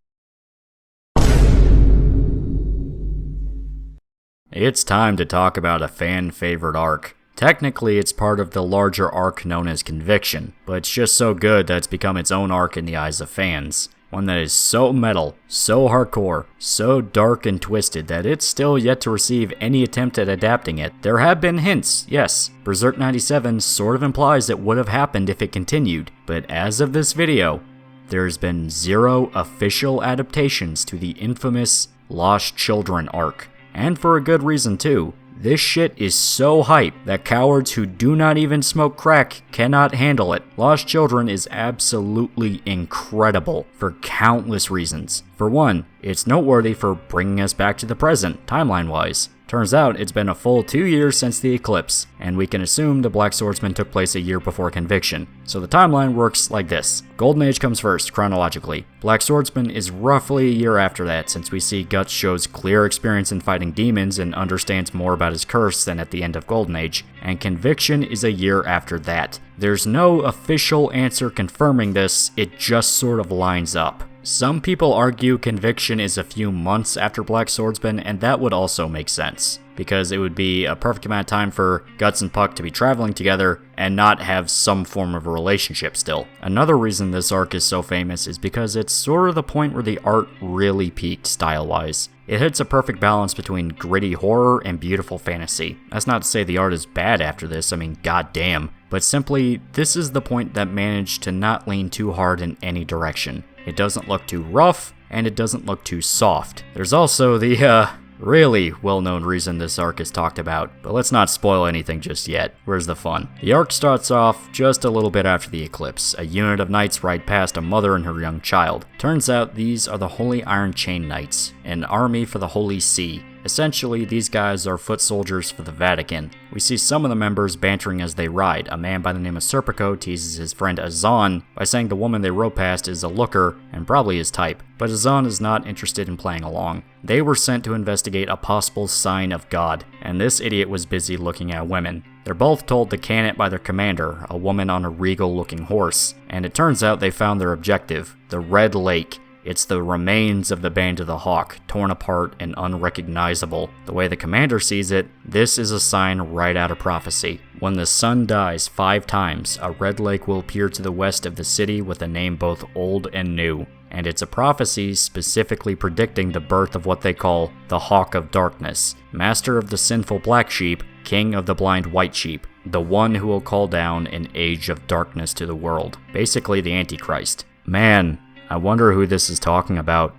it's time to talk about a fan-favorite arc. Technically, it's part of the larger arc known as Conviction, but it's just so good that it's become its own arc in the eyes of fans. One that is so metal, so hardcore, so dark and twisted that it's still yet to receive any attempt at adapting it. There have been hints, yes. Berserk 97 sort of implies it would have happened if it continued, but as of this video, there's been 0 official adaptations to the infamous Lost Children arc. And for a good reason too. This shit is so hype that cowards who do not even smoke crack cannot handle it. Lost Children is absolutely incredible for countless reasons. For one, it's noteworthy for bringing us back to the present, timeline-wise. Turns out it's been a full 2 years since the Eclipse, and we can assume the Blackswordsman took place a year before Conviction. So the timeline works like this. Golden Age comes first, chronologically. Blackswordsman is roughly a year after that, since we see Guts shows clear experience in fighting demons and understands more about his curse than at the end of Golden Age, and Conviction is a year after that. There's no official answer confirming this, it just sort of lines up. Some people argue Conviction is a few months after Blackswordsman, and that would also make sense, because it would be a perfect amount of time for Guts and Puck to be traveling together and not have some form of a relationship still. Another reason this arc is so famous is because it's sort of the point where the art really peaked style-wise. It hits a perfect balance between gritty horror and beautiful fantasy. That's not to say the art is bad after this, I mean goddamn, but simply this is the point that managed to not lean too hard in any direction. It doesn't look too rough, and it doesn't look too soft. There's also the really well-known reason this arc is talked about, but let's not spoil anything just yet. Where's the fun? The arc starts off just a little bit after the eclipse. A unit of knights ride past a mother and her young child. Turns out these are the Holy Iron Chain Knights, an army for the Holy See. Essentially, these guys are foot soldiers for the Vatican. We see some of the members bantering as they ride. A man by the name of Serpico teases his friend Azan by saying the woman they rode past is a looker and probably his type, but Azan is not interested in playing along. They were sent to investigate a possible sign of God, and this idiot was busy looking at women. They're both told to can it by their commander, a woman on a regal-looking horse, and it turns out they found their objective, the Red Lake. It's the remains of the Band of the Hawk, torn apart and unrecognizable. The way the commander sees it, this is a sign right out of prophecy. When the sun dies 5 times, a red lake will appear to the west of the city with a name both old and new. And it's a prophecy specifically predicting the birth of what they call the Hawk of Darkness, master of the sinful black sheep, king of the blind white sheep, the one who will call down an age of darkness to the world. Basically the Antichrist. Man, I wonder who this is talking about.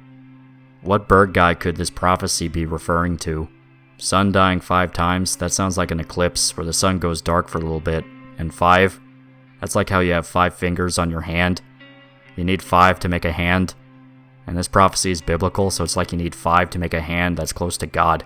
What bird guy could this prophecy be referring to? Sun dying 5 times? That sounds like an eclipse where the sun goes dark for a little bit. And 5? That's like how you have 5 fingers on your hand. You need 5 to make a hand. And this prophecy is biblical, so it's like you need 5 to make a hand that's close to God.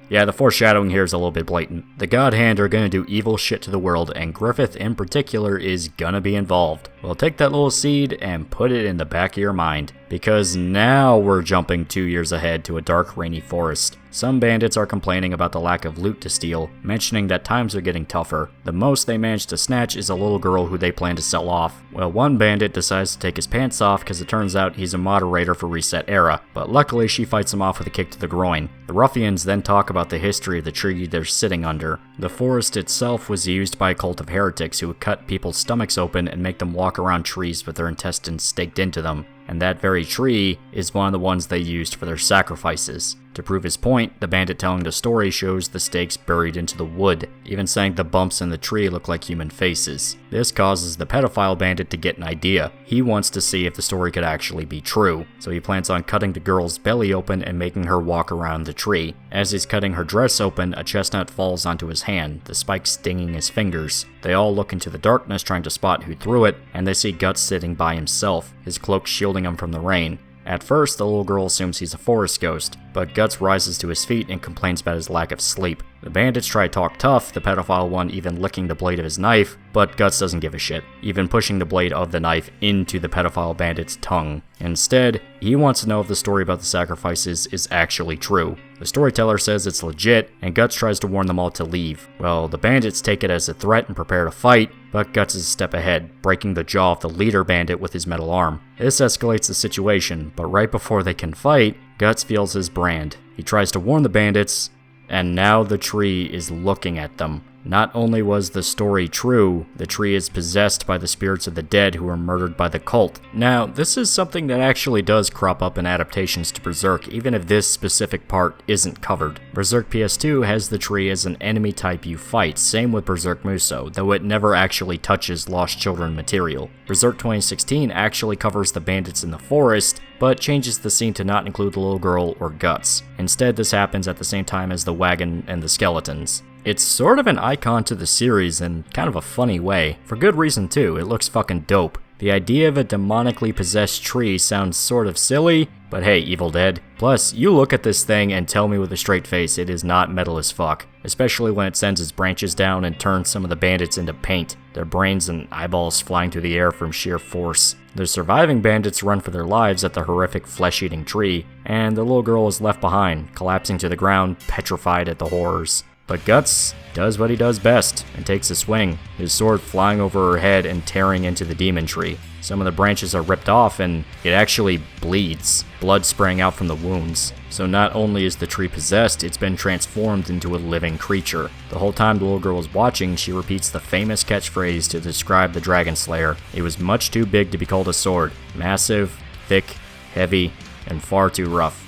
Yeah, the foreshadowing here is a little bit blatant. The God Hand are gonna do evil shit to the world, and Griffith in particular is gonna be involved. Well, take that little seed and put it in the back of your mind, because now we're jumping 2 years ahead to a dark, rainy forest. Some bandits are complaining about the lack of loot to steal, mentioning that times are getting tougher. The most they manage to snatch is a little girl who they plan to sell off. Well, one bandit decides to take his pants off because it turns out he's a moderator for Reset Era, but luckily she fights him off with a kick to the groin. The ruffians then talk about the history of the tree they're sitting under. The forest itself was used by a cult of heretics who would cut people's stomachs open and make them walk around trees with their intestines staked into them. And that very tree is one of the ones they used for their sacrifices. To prove his point, the bandit telling the story shows the stakes buried into the wood, even saying the bumps in the tree look like human faces. This causes the pedophile bandit to get an idea. He wants to see if the story could actually be true, so he plans on cutting the girl's belly open and making her walk around the tree. As he's cutting her dress open, a chestnut falls onto his hand, the spike stinging his fingers. They all look into the darkness trying to spot who threw it, and they see Guts sitting by himself, his cloak shielding him from the rain. At first, the little girl assumes he's a forest ghost, but Guts rises to his feet and complains about his lack of sleep. The bandits try to talk tough, the pedophile one even licking the blade of his knife, but Guts doesn't give a shit, even pushing the blade of the knife into the pedophile bandit's tongue. Instead, he wants to know if the story about the sacrifices is actually true. The storyteller says it's legit, and Guts tries to warn them all to leave. Well, the bandits take it as a threat and prepare to fight, but Guts is a step ahead, breaking the jaw of the leader bandit with his metal arm. This escalates the situation, but right before they can fight, Guts feels his brand. He tries to warn the bandits, and now the tree is looking at them. Not only was the story true, the tree is possessed by the spirits of the dead who were murdered by the cult. Now, this is something that actually does crop up in adaptations to Berserk, even if this specific part isn't covered. Berserk PS2 has the tree as an enemy type you fight, same with Berserk Muso, though it never actually touches Lost Children material. Berserk 2016 actually covers the bandits in the forest, but changes the scene to not include the little girl or Guts. Instead, this happens at the same time as the wagon and the skeletons. It's sort of an icon to the series in kind of a funny way. For good reason too, it looks fucking dope. The idea of a demonically possessed tree sounds sort of silly, but hey, Evil Dead. Plus, you look at this thing and tell me with a straight face it is not metal as fuck. Especially when it sends its branches down and turns some of the bandits into paint, their brains and eyeballs flying through the air from sheer force. The surviving bandits run for their lives at the horrific flesh-eating tree, and the little girl is left behind, collapsing to the ground, petrified at the horrors. But Guts does what he does best and takes a swing, his sword flying over her head and tearing into the demon tree. Some of the branches are ripped off and it actually bleeds, blood spraying out from the wounds. So not only is the tree possessed, it's been transformed into a living creature. The whole time the little girl is watching, she repeats the famous catchphrase to describe the Dragon Slayer. It was much too big to be called a sword. Massive, thick, heavy, and far too rough.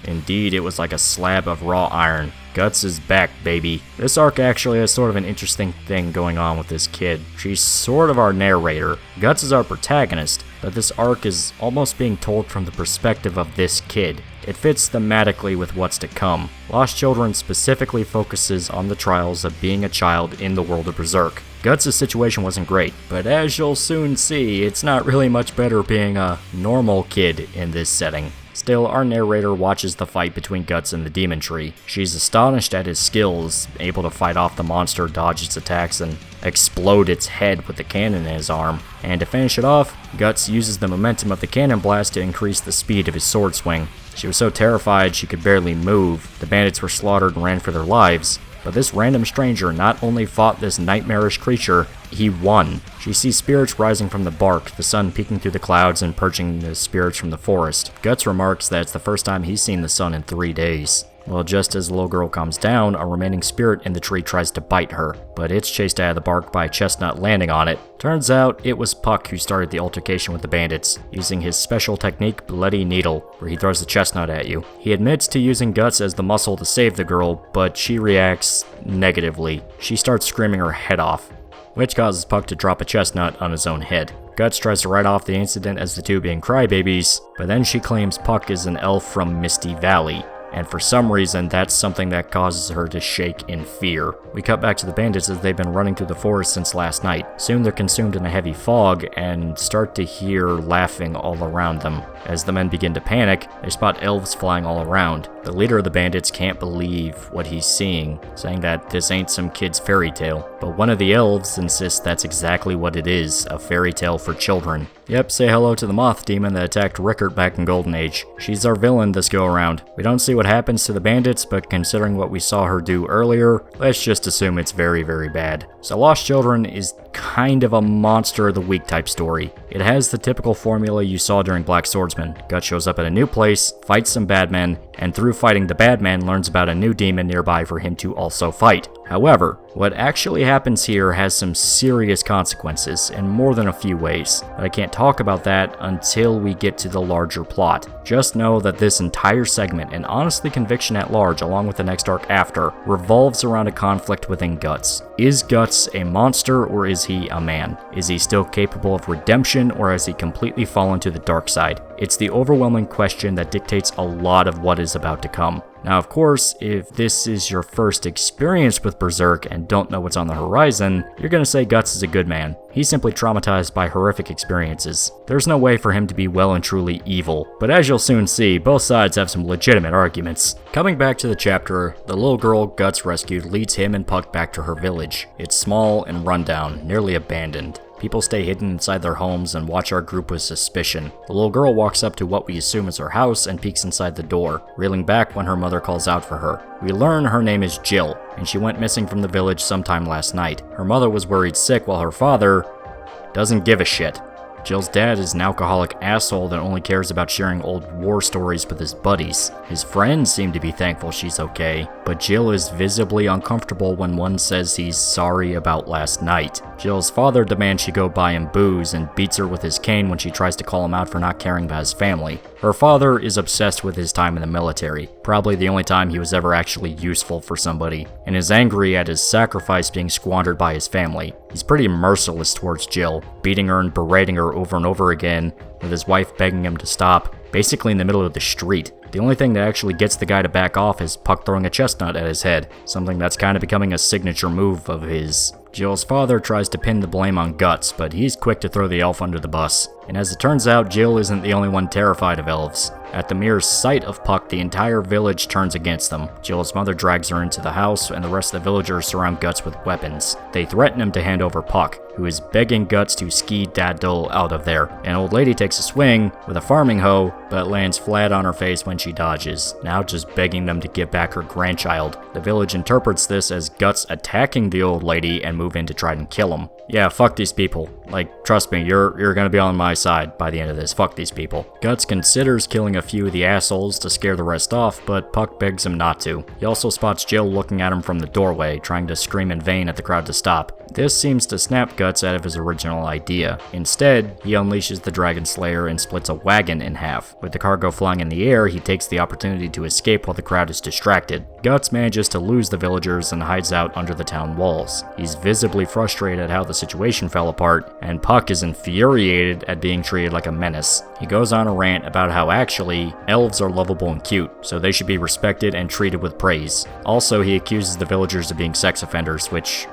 Indeed, it was like a slab of raw iron. Guts is back, baby. This arc actually has sort of an interesting thing going on with this kid. She's sort of our narrator. Guts is our protagonist, but this arc is almost being told from the perspective of this kid. It fits thematically with what's to come. Lost Children specifically focuses on the trials of being a child in the world of Berserk. Guts' situation wasn't great, but as you'll soon see, it's not really much better being a normal kid in this setting. Still, our narrator watches the fight between Guts and the Demon Tree. She's astonished at his skills, able to fight off the monster, dodge its attacks, and explode its head with the cannon in his arm. And to finish it off, Guts uses the momentum of the cannon blast to increase the speed of his sword swing. She was so terrified she could barely move. The bandits were slaughtered and ran for their lives. But this random stranger not only fought this nightmarish creature, he won. She sees spirits rising from the bark, the sun peeking through the clouds and purging the spirits from the forest. Guts remarks that it's the first time he's seen the sun in 3 days. Well, just as the little girl calms down, a remaining spirit in the tree tries to bite her, but it's chased out of the bark by Chestnut landing on it. Turns out it was Puck who started the altercation with the bandits, using his special technique Bloody Needle, where he throws the chestnut at you. He admits to using Guts as the muscle to save the girl, but she reacts negatively. She starts screaming her head off, which causes Puck to drop a chestnut on his own head. Guts tries to write off the incident as the two being crybabies, but then she claims Puck is an elf from Misty Valley, and for some reason that's something that causes her to shake in fear. We cut back to the bandits as they've been running through the forest since last night. Soon they're consumed in a heavy fog and start to hear laughing all around them. As the men begin to panic, they spot elves flying all around. The leader of the bandits can't believe what he's seeing, saying that this ain't some kid's fairy tale. But one of the elves insists that's exactly what it is, a fairy tale for children. Yep, say hello to the moth demon that attacked Rickert back in Golden Age. She's our villain this go around. We don't see what happens to the bandits, but considering what we saw her do earlier, let's just assume it's very, very bad. So Lost Children is kind of a monster of the week type story. It has the typical formula you saw during Blackswordsman. Guts shows up at a new place, fights some bad men, and through fighting the bad men learns about a new demon nearby for him to also fight. However, what actually happens here has some serious consequences in more than a few ways, but I can't talk about that until we get to the larger plot. Just know that this entire segment, and honestly Conviction at large along with the next arc after, revolves around a conflict within Guts. Is Guts a monster or is he a man? Is he still capable of redemption or has he completely fallen to the dark side? It's the overwhelming question that dictates a lot of what is about to come. Now, of course, if this is your first experience with Berserk and don't know what's on the horizon, you're gonna say Guts is a good man. He's simply traumatized by horrific experiences. There's no way for him to be well and truly evil, but as you'll soon see, both sides have some legitimate arguments. Coming back to the chapter, the little girl Guts rescued leads him and Puck back to her village. It's small and rundown, nearly abandoned. People stay hidden inside their homes and watch our group with suspicion. The little girl walks up to what we assume is her house and peeks inside the door, reeling back when her mother calls out for her. We learn her name is Jill, and she went missing from the village sometime last night. Her mother was worried sick while her father doesn't give a shit. Jill's dad is an alcoholic asshole that only cares about sharing old war stories with his buddies. His friends seem to be thankful she's okay, but Jill is visibly uncomfortable when one says he's sorry about last night. Jill's father demands she go buy him booze and beats her with his cane when she tries to call him out for not caring about his family. Her father is obsessed with his time in the military, probably the only time he was ever actually useful for somebody, and is angry at his sacrifice being squandered by his family. He's pretty merciless towards Jill, beating her and berating her over and over again, with his wife begging him to stop, basically in the middle of the street. The only thing that actually gets the guy to back off is Puck throwing a chestnut at his head, something that's kind of becoming a signature move of his. Jill's father tries to pin the blame on Guts, but he's quick to throw the elf under the bus. And as it turns out, Jill isn't the only one terrified of elves. At the mere sight of Puck, the entire village turns against them. Jill's mother drags her into the house, and the rest of the villagers surround Guts with weapons. They threaten him to hand over Puck, who is begging Guts to ski-daddle out of there. An old lady takes a swing with a farming hoe, but lands flat on her face when she dodges, now just begging them to give back her grandchild. The village interprets this as Guts attacking the old lady and move in to try and kill him. Yeah, fuck these people. Like, trust me, you're gonna be on my side by the end of this. Fuck these people. Guts considers killing a few of the assholes to scare the rest off, but Puck begs him not to. He also spots Jill looking at him from the doorway, trying to scream in vain at the crowd to stop. This seems to snap Guts out of his original idea. Instead, he unleashes the Dragon Slayer and splits a wagon in half. With the cargo flying in the air, he takes the opportunity to escape while the crowd is distracted. Guts manages to lose the villagers and hides out under the town walls. He's visibly frustrated at how the situation fell apart, and Puck is infuriated at being treated like a menace. He goes on a rant about how actually, elves are lovable and cute, so they should be respected and treated with praise. Also, he accuses the villagers of being sex offenders, which...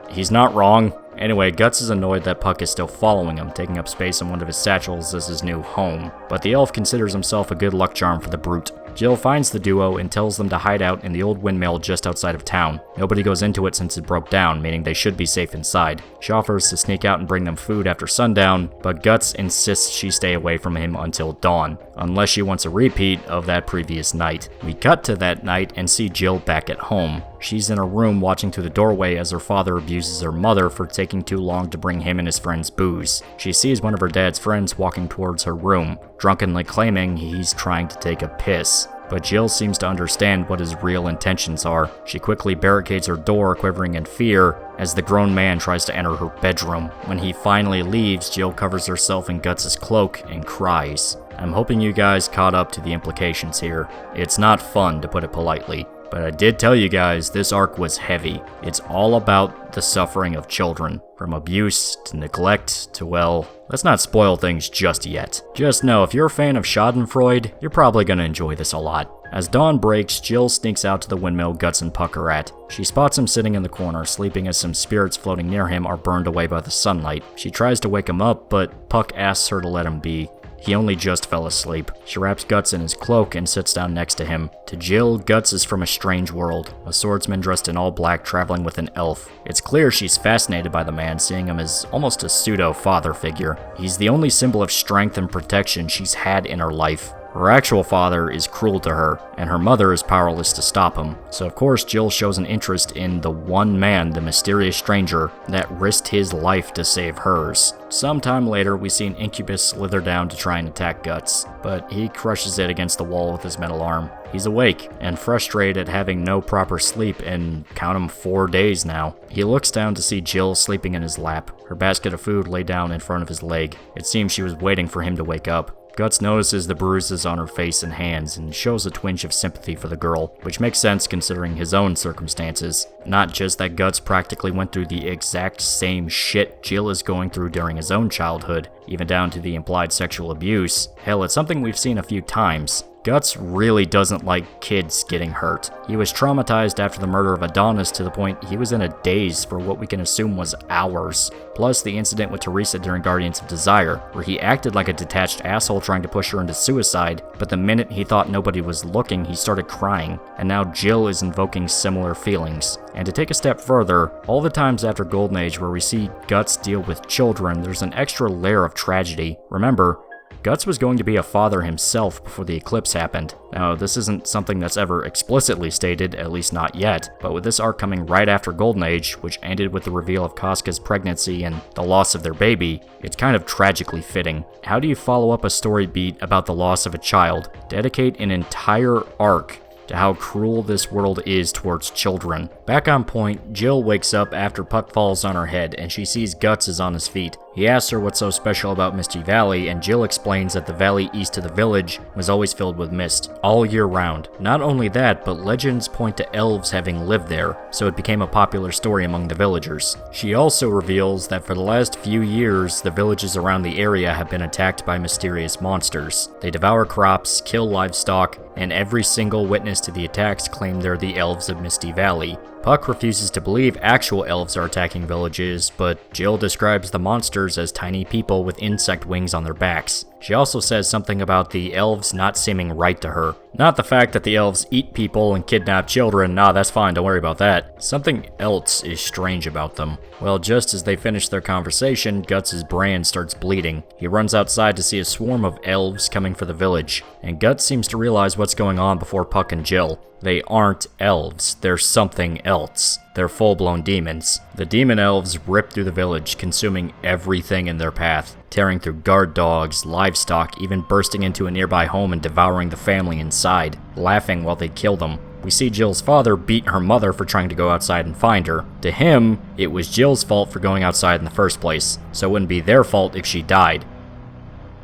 he's not wrong. Anyway, Guts is annoyed that Puck is still following him, taking up space in one of his satchels as his new home. But the elf considers himself a good luck charm for the brute. Jill finds the duo and tells them to hide out in the old windmill just outside of town. Nobody goes into it since it broke down, meaning they should be safe inside. She offers to sneak out and bring them food after sundown, but Guts insists she stay away from him until dawn, unless she wants a repeat of that previous night. We cut to that night and see Jill back at home. She's in her room watching through the doorway as her father abuses her mother for taking too long to bring him and his friends booze. She sees one of her dad's friends walking towards her room, drunkenly claiming he's trying to take a piss. But Jill seems to understand what his real intentions are. She quickly barricades her door, quivering in fear, as the grown man tries to enter her bedroom. When he finally leaves, Jill covers herself in Guts' cloak and cries. I'm hoping you guys caught up to the implications here. It's not fun, to put it politely. But I did tell you guys this arc was heavy. It's all about the suffering of children, from abuse to neglect to, well, let's not spoil things just yet. Just know if you're a fan of Schadenfreude, you're probably gonna enjoy this a lot. As dawn breaks, Jill sneaks out to the windmill Guts and Puck are at. She spots him sitting in the corner, sleeping as some spirits floating near him are burned away by the sunlight. She tries to wake him up, but Puck asks her to let him be. He only just fell asleep. She wraps Guts in his cloak and sits down next to him. To Jill, Guts is from a strange world, a swordsman dressed in all black traveling with an elf. It's clear she's fascinated by the man, seeing him as almost a pseudo-father figure. He's the only symbol of strength and protection she's had in her life. Her actual father is cruel to her, and her mother is powerless to stop him. So of course Jill shows an interest in the one man, the mysterious stranger, that risked his life to save hers. Sometime later, we see an incubus slither down to try and attack Guts, but he crushes it against the wall with his metal arm. He's awake, and frustrated at having no proper sleep in, count 'em, 4 days now. He looks down to see Jill sleeping in his lap, her basket of food laid down in front of his leg. It seems she was waiting for him to wake up. Guts notices the bruises on her face and hands and shows a twinge of sympathy for the girl, which makes sense considering his own circumstances. Not just that Guts practically went through the exact same shit Jill is going through during his own childhood, even down to the implied sexual abuse. Hell, it's something we've seen a few times. Guts really doesn't like kids getting hurt. He was traumatized after the murder of Adonis to the point he was in a daze for what we can assume was hours. Plus the incident with Teresa during Guardians of Desire, where he acted like a detached asshole trying to push her into suicide, but the minute he thought nobody was looking, he started crying. And now Jill is invoking similar feelings. And to take a step further, all the times after Golden Age where we see Guts deal with children, there's an extra layer of tragedy. Remember, Guts was going to be a father himself before the eclipse happened. Now, this isn't something that's ever explicitly stated, at least not yet, but with this arc coming right after Golden Age, which ended with the reveal of Casca's pregnancy and the loss of their baby, it's kind of tragically fitting. How do you follow up a story beat about the loss of a child, dedicate an entire arc to how cruel this world is towards children? Back on point, Jill wakes up after Puck falls on her head and she sees Guts is on his feet. He asks her what's so special about Misty Valley, and Jill explains that the valley east of the village was always filled with mist, all year round. Not only that, but legends point to elves having lived there, so it became a popular story among the villagers. She also reveals that for the last few years, the villages around the area have been attacked by mysterious monsters. They devour crops, kill livestock, and every single witness to the attacks claim they're the elves of Misty Valley. Puck refuses to believe actual elves are attacking villages, but Jill describes the monsters as tiny people with insect wings on their backs. She also says something about the elves not seeming right to her. Not the fact that the elves eat people and kidnap children, nah, that's fine, don't worry about that. Something else is strange about them. Well, just as they finish their conversation, Guts' brain starts bleeding. He runs outside to see a swarm of elves coming for the village, and Guts seems to realize what's going on before Puck and Jill. They aren't elves, they're something else. They're full-blown demons. The demon elves rip through the village, consuming everything in their path, tearing through guard dogs, livestock, even bursting into a nearby home and devouring the family inside, laughing while they kill them. We see Jill's father beat her mother for trying to go outside and find her. To him, it was Jill's fault for going outside in the first place, so it wouldn't be their fault if she died.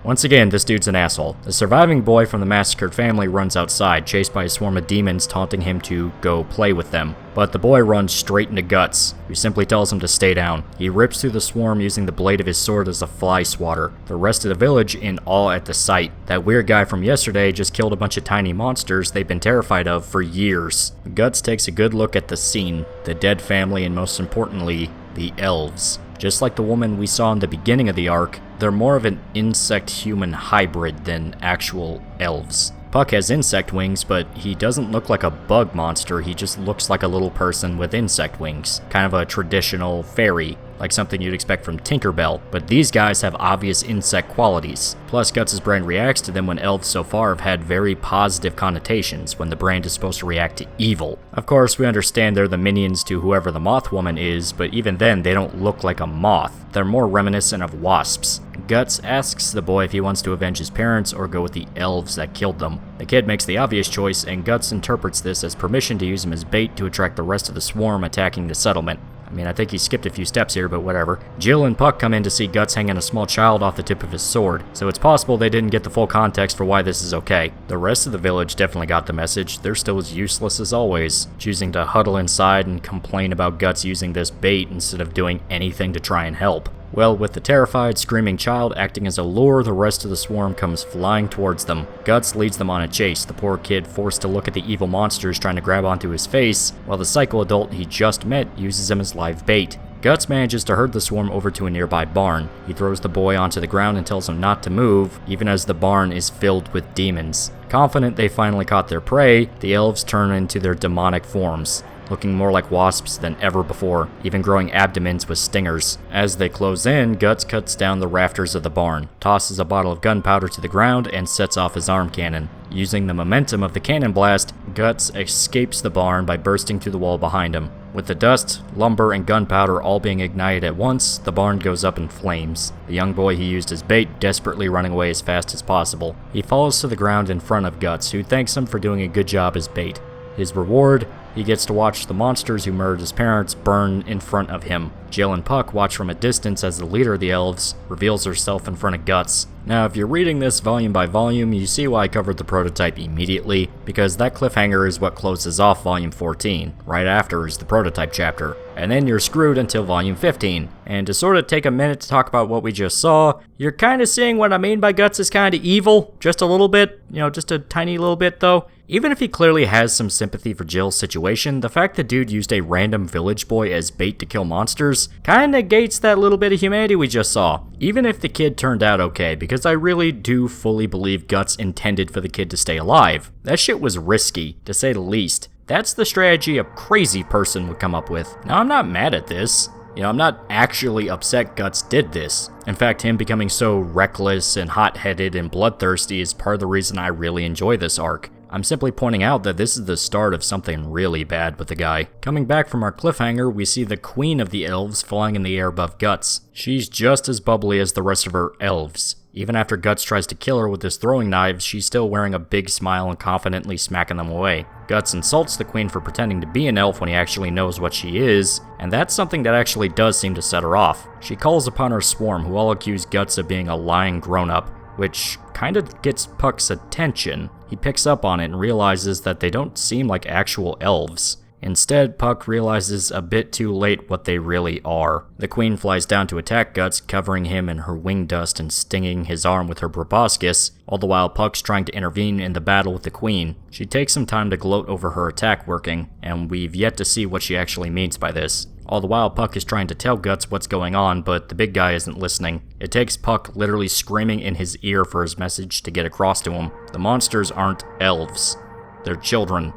Once again, this dude's an asshole. The surviving boy from the massacred family runs outside, chased by a swarm of demons taunting him to go play with them. But the boy runs straight into Guts, who simply tells him to stay down. He rips through the swarm using the blade of his sword as a fly swatter. The rest of the village in awe at the sight. That weird guy from yesterday just killed a bunch of tiny monsters they've been terrified of for years. Guts takes a good look at the scene, the dead family, and most importantly, the elves. Just like the woman we saw in the beginning of the arc, they're more of an insect-human hybrid than actual elves. Puck has insect wings, but he doesn't look like a bug monster, he just looks like a little person with insect wings. Kind of a traditional fairy, like something you'd expect from Tinkerbell, but these guys have obvious insect qualities. Plus, Guts' brain reacts to them when elves so far have had very positive connotations, when the brain is supposed to react to evil. Of course, we understand they're the minions to whoever the moth woman is, but even then, they don't look like a moth. They're more reminiscent of wasps. Guts asks the boy if he wants to avenge his parents or go with the elves that killed them. The kid makes the obvious choice, and Guts interprets this as permission to use him as bait to attract the rest of the swarm attacking the settlement. I mean, I think he skipped a few steps here, but whatever. Jill and Puck come in to see Guts hanging a small child off the tip of his sword, so it's possible they didn't get the full context for why this is okay. The rest of the village definitely got the message. They're still as useless as always, choosing to huddle inside and complain about Guts using this bait instead of doing anything to try and help. Well, with the terrified, screaming child acting as a lure, the rest of the swarm comes flying towards them. Guts leads them on a chase, the poor kid forced to look at the evil monsters trying to grab onto his face, while the psycho adult he just met uses him as live bait. Guts manages to herd the swarm over to a nearby barn. He throws the boy onto the ground and tells him not to move, even as the barn is filled with demons. Confident they finally caught their prey, the elves turn into their demonic forms, looking more like wasps than ever before, even growing abdomens with stingers. As they close in, Guts cuts down the rafters of the barn, tosses a bottle of gunpowder to the ground, and sets off his arm cannon. Using the momentum of the cannon blast, Guts escapes the barn by bursting through the wall behind him. With the dust, lumber, and gunpowder all being ignited at once, the barn goes up in flames. The young boy he used as bait desperately running away as fast as possible. He falls to the ground in front of Guts, who thanks him for doing a good job as bait. His reward? He gets to watch the monsters who murdered his parents burn in front of him. Jill and Puck watch from a distance as the leader of the elves reveals herself in front of Guts. Now, if you're reading this volume by volume, you see why I covered the prototype immediately, because that cliffhanger is what closes off volume 14. Right after is the prototype chapter. And then you're screwed until volume 15. And to sort of take a minute to talk about what we just saw, you're kind of seeing what I mean by Guts is kind of evil. Just a little bit. Just a tiny little bit though. Even if he clearly has some sympathy for Jill's situation, the fact the dude used a random village boy as bait to kill monsters kinda negates that little bit of humanity we just saw. Even if the kid turned out okay, because I really do fully believe Guts intended for the kid to stay alive. That shit was risky, to say the least. That's the strategy a crazy person would come up with. Now, I'm not mad at this. I'm not actually upset Guts did this. In fact, him becoming so reckless and hot-headed and bloodthirsty is part of the reason I really enjoy this arc. I'm simply pointing out that this is the start of something really bad with the guy. Coming back from our cliffhanger, we see the queen of the elves flying in the air above Guts. She's just as bubbly as the rest of her elves. Even after Guts tries to kill her with his throwing knives, she's still wearing a big smile and confidently smacking them away. Guts insults the queen for pretending to be an elf when he actually knows what she is, and that's something that actually does seem to set her off. She calls upon her swarm, who all accuse Guts of being a lying grown-up, which kind of gets Puck's attention. He picks up on it and realizes that they don't seem like actual elves. Instead, Puck realizes a bit too late what they really are. The queen flies down to attack Guts, covering him in her wing dust and stinging his arm with her proboscis, all the while Puck's trying to intervene in the battle with the queen. She takes some time to gloat over her attack working, and we've yet to see what she actually means by this. All the while, Puck is trying to tell Guts what's going on, but the big guy isn't listening. It takes Puck literally screaming in his ear for his message to get across to him. The monsters aren't elves. They're children.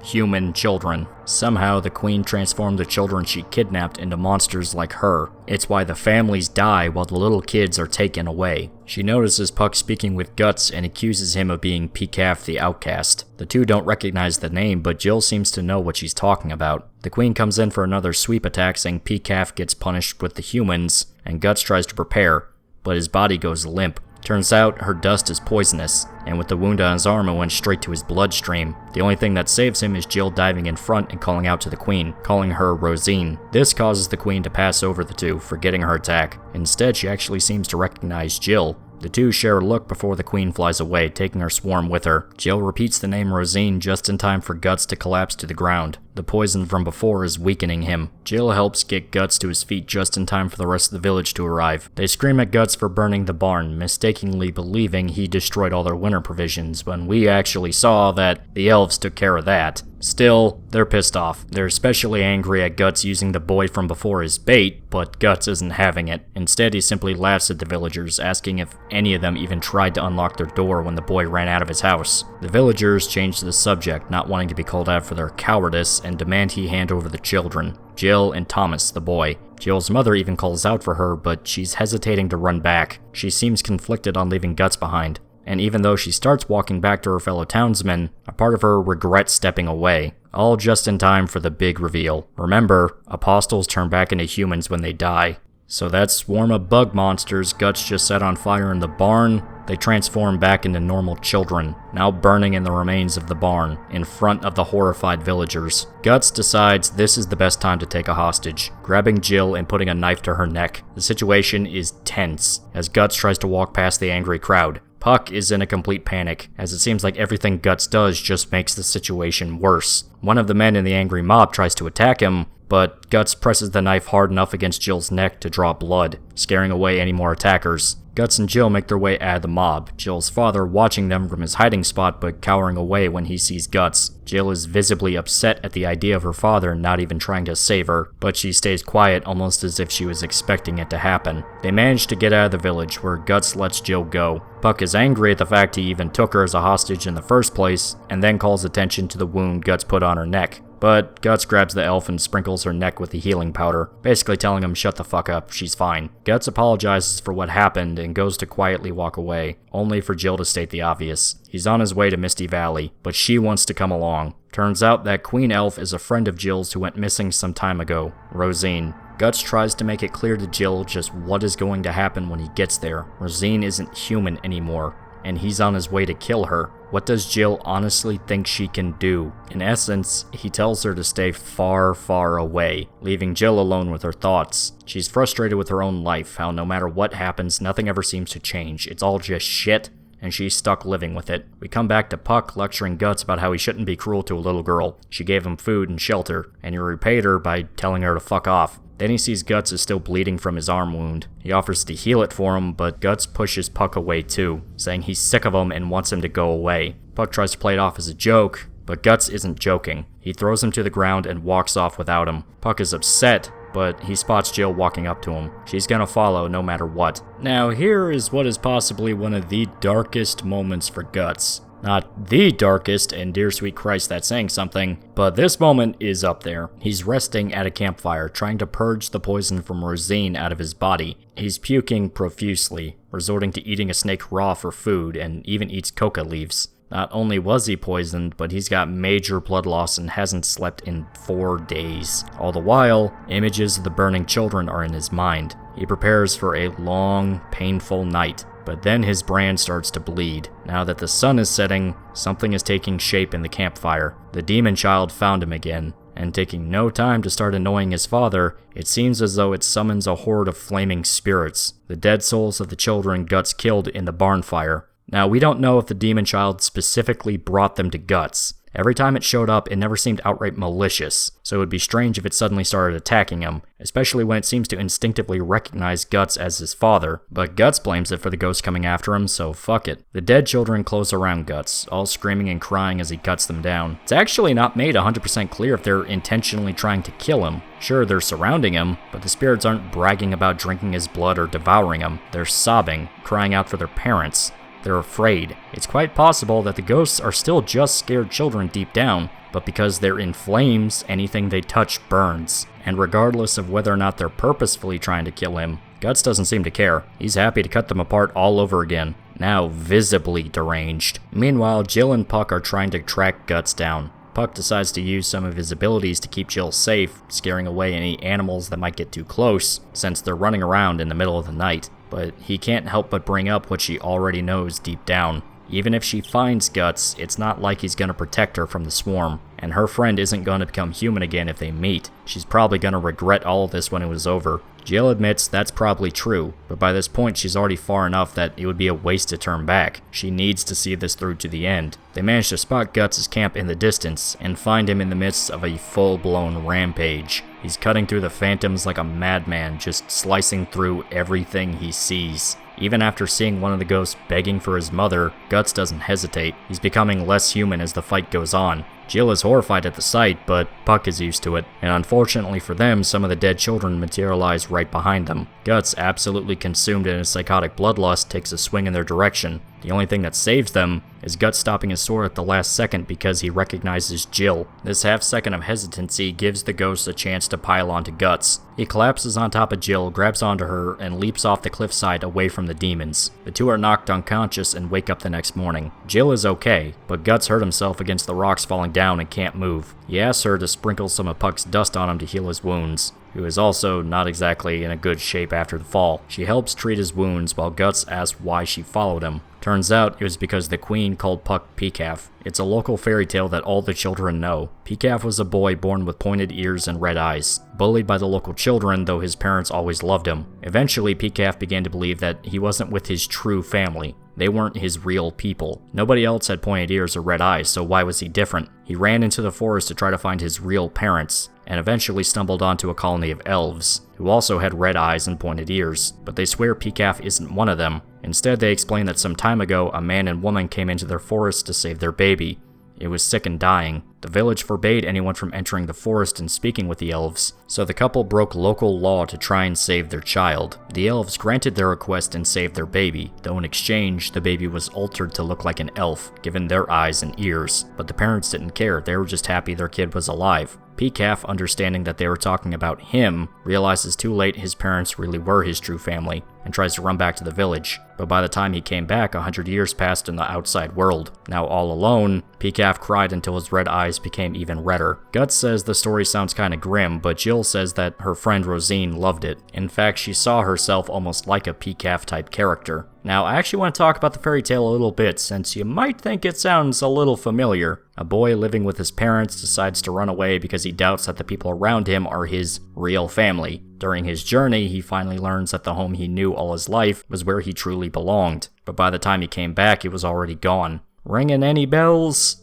Human children. Somehow, the queen transformed the children she kidnapped into monsters like her. It's why the families die while the little kids are taken away. She notices Puck speaking with Guts and accuses him of being Peacalf the Outcast. The two don't recognize the name, but Jill seems to know what she's talking about. The queen comes in for another sweep attack, saying Peacalf gets punished with the humans, and Guts tries to prepare, but his body goes limp. Turns out, her dust is poisonous, and with the wound on his arm, it went straight to his bloodstream. The only thing that saves him is Jill diving in front and calling out to the queen, calling her Rosine. This causes the queen to pass over the two, forgetting her attack. Instead, she actually seems to recognize Jill. The two share a look before the queen flies away, taking her swarm with her. Jill repeats the name Rosine just in time for Guts to collapse to the ground. The poison from before is weakening him. Jill helps get Guts to his feet just in time for the rest of the village to arrive. They scream at Guts for burning the barn, mistakenly believing he destroyed all their winter provisions, when we actually saw that the elves took care of that. Still, they're pissed off. They're especially angry at Guts using the boy from before as bait, but Guts isn't having it. Instead, he simply laughs at the villagers, asking if any of them even tried to unlock their door when the boy ran out of his house. The villagers change the subject, not wanting to be called out for their cowardice, and demand he hand over the children. Jill and Thomas, the boy. Jill's mother even calls out for her, but she's hesitating to run back. She seems conflicted on leaving Guts behind. And even though she starts walking back to her fellow townsmen, a part of her regrets stepping away. All just in time for the big reveal. Remember, apostles turn back into humans when they die. So that swarm of bug monsters Guts just set on fire in the barn, they transform back into normal children, now burning in the remains of the barn, in front of the horrified villagers. Guts decides this is the best time to take a hostage, grabbing Jill and putting a knife to her neck. The situation is tense, as Guts tries to walk past the angry crowd. Puck is in a complete panic, as it seems like everything Guts does just makes the situation worse. One of the men in the angry mob tries to attack him, but Guts presses the knife hard enough against Jill's neck to draw blood, scaring away any more attackers. Guts and Jill make their way out of the mob, Jill's father watching them from his hiding spot but cowering away when he sees Guts. Jill is visibly upset at the idea of her father not even trying to save her, but she stays quiet almost as if she was expecting it to happen. They manage to get out of the village, where Guts lets Jill go. Puck is angry at the fact he even took her as a hostage in the first place, and then calls attention to the wound Guts put on her neck. But Guts grabs the elf and sprinkles her neck with the healing powder, basically telling him shut the fuck up, she's fine. Guts apologizes for what happened and goes to quietly walk away, only for Jill to state the obvious. He's on his way to Misty Valley, but she wants to come along. Turns out that Queen Elf is a friend of Jill's who went missing some time ago, Rosine. Guts tries to make it clear to Jill just what is going to happen when he gets there. Rosine isn't human anymore, and he's on his way to kill her. What does Jill honestly think she can do? In essence, he tells her to stay far, far away, leaving Jill alone with her thoughts. She's frustrated with her own life, how no matter what happens, nothing ever seems to change. It's all just shit, and she's stuck living with it. We come back to Puck lecturing Guts about how he shouldn't be cruel to a little girl. She gave him food and shelter, and he repaid her by telling her to fuck off. Then he sees Guts is still bleeding from his arm wound. He offers to heal it for him, but Guts pushes Puck away too, saying he's sick of him and wants him to go away. Puck tries to play it off as a joke, but Guts isn't joking. He throws him to the ground and walks off without him. Puck is upset, but he spots Jill walking up to him. She's gonna follow no matter what. Now here is what is possibly one of the darkest moments for Guts. Not the darkest, and dear sweet Christ, that's saying something, but this moment is up there. He's resting at a campfire, trying to purge the poison from Rosine out of his body. He's puking profusely, resorting to eating a snake raw for food, and even eats coca leaves. Not only was he poisoned, but he's got major blood loss and hasn't slept in 4 days. All the while, images of the burning children are in his mind. He prepares for a long, painful night. But then his brand starts to bleed. Now that the sun is setting, something is taking shape in the campfire. The demon child found him again, and taking no time to start annoying his father, it seems as though it summons a horde of flaming spirits, the dead souls of the children Guts killed in the barn fire. Now, we don't know if the demon child specifically brought them to Guts. Every time it showed up, it never seemed outright malicious, so it would be strange if it suddenly started attacking him, especially when it seems to instinctively recognize Guts as his father. But Guts blames it for the ghost coming after him, so fuck it. The dead children close around Guts, all screaming and crying as he cuts them down. It's actually not made 100% clear if they're intentionally trying to kill him. Sure, they're surrounding him, but the spirits aren't bragging about drinking his blood or devouring him. They're sobbing, crying out for their parents. They're afraid. It's quite possible that the ghosts are still just scared children deep down, but because they're in flames, anything they touch burns. And regardless of whether or not they're purposefully trying to kill him, Guts doesn't seem to care. He's happy to cut them apart all over again, now visibly deranged. Meanwhile, Jill and Puck are trying to track Guts down. Puck decides to use some of his abilities to keep Jill safe, scaring away any animals that might get too close, since they're running around in the middle of the night. But he can't help but bring up what she already knows deep down. Even if she finds Guts, it's not like he's gonna protect her from the swarm, and her friend isn't going to become human again if they meet. She's probably going to regret all of this when it was over. Jill admits that's probably true, but by this point she's already far enough that it would be a waste to turn back. She needs to see this through to the end. They manage to spot Guts' camp in the distance and find him in the midst of a full-blown rampage. He's cutting through the phantoms like a madman, just slicing through everything he sees. Even after seeing one of the ghosts begging for his mother, Guts doesn't hesitate. He's becoming less human as the fight goes on. Jill is horrified at the sight, but Puck is used to it, and unfortunately for them, some of the dead children materialize right behind them. Guts, absolutely consumed in his psychotic bloodlust, takes a swing in their direction. The only thing that saves them is Guts stopping his sword at the last second because he recognizes Jill. This half second of hesitancy gives the ghost a chance to pile onto Guts. He collapses on top of Jill, grabs onto her, and leaps off the cliffside away from the demons. The two are knocked unconscious and wake up the next morning. Jill is okay, but Guts hurt himself against the rocks falling down and can't move. He asks her to sprinkle some of Puck's dust on him to heal his wounds. Who is also not exactly in a good shape after the fall. She helps treat his wounds while Guts asks why she followed him. Turns out it was because the queen called Puck Peacalf. It's a local fairy tale that all the children know. Peacalf was a boy born with pointed ears and red eyes. Bullied by the local children, though his parents always loved him. Eventually, Peacalf began to believe that he wasn't with his true family. They weren't his real people. Nobody else had pointed ears or red eyes, so why was he different? He ran into the forest to try to find his real parents, and eventually stumbled onto a colony of elves, who also had red eyes and pointed ears, but they swear Peacalf isn't one of them. Instead, they explain that some time ago, a man and woman came into their forest to save their baby. It was sick and dying. The village forbade anyone from entering the forest and speaking with the elves, so the couple broke local law to try and save their child. The elves granted their request and saved their baby, though in exchange, the baby was altered to look like an elf, given their eyes and ears. But the parents didn't care, they were just happy their kid was alive. Peacalf, understanding that they were talking about him, realizes too late his parents really were his true family, and tries to run back to the village. But by the time he came back, 100 years passed in the outside world. Now all alone, Peacalf cried until his red eyes became even redder. Guts says the story sounds kinda grim, but Jill says that her friend Rosine loved it. In fact, she saw herself almost like a Peacalf type character. Now, I actually want to talk about the fairy tale a little bit, since you might think it sounds a little familiar. A boy living with his parents decides to run away because he doubts that the people around him are his real family. During his journey, he finally learns that the home he knew all his life was where he truly belonged. But by the time he came back, it was already gone. Ringing any bells?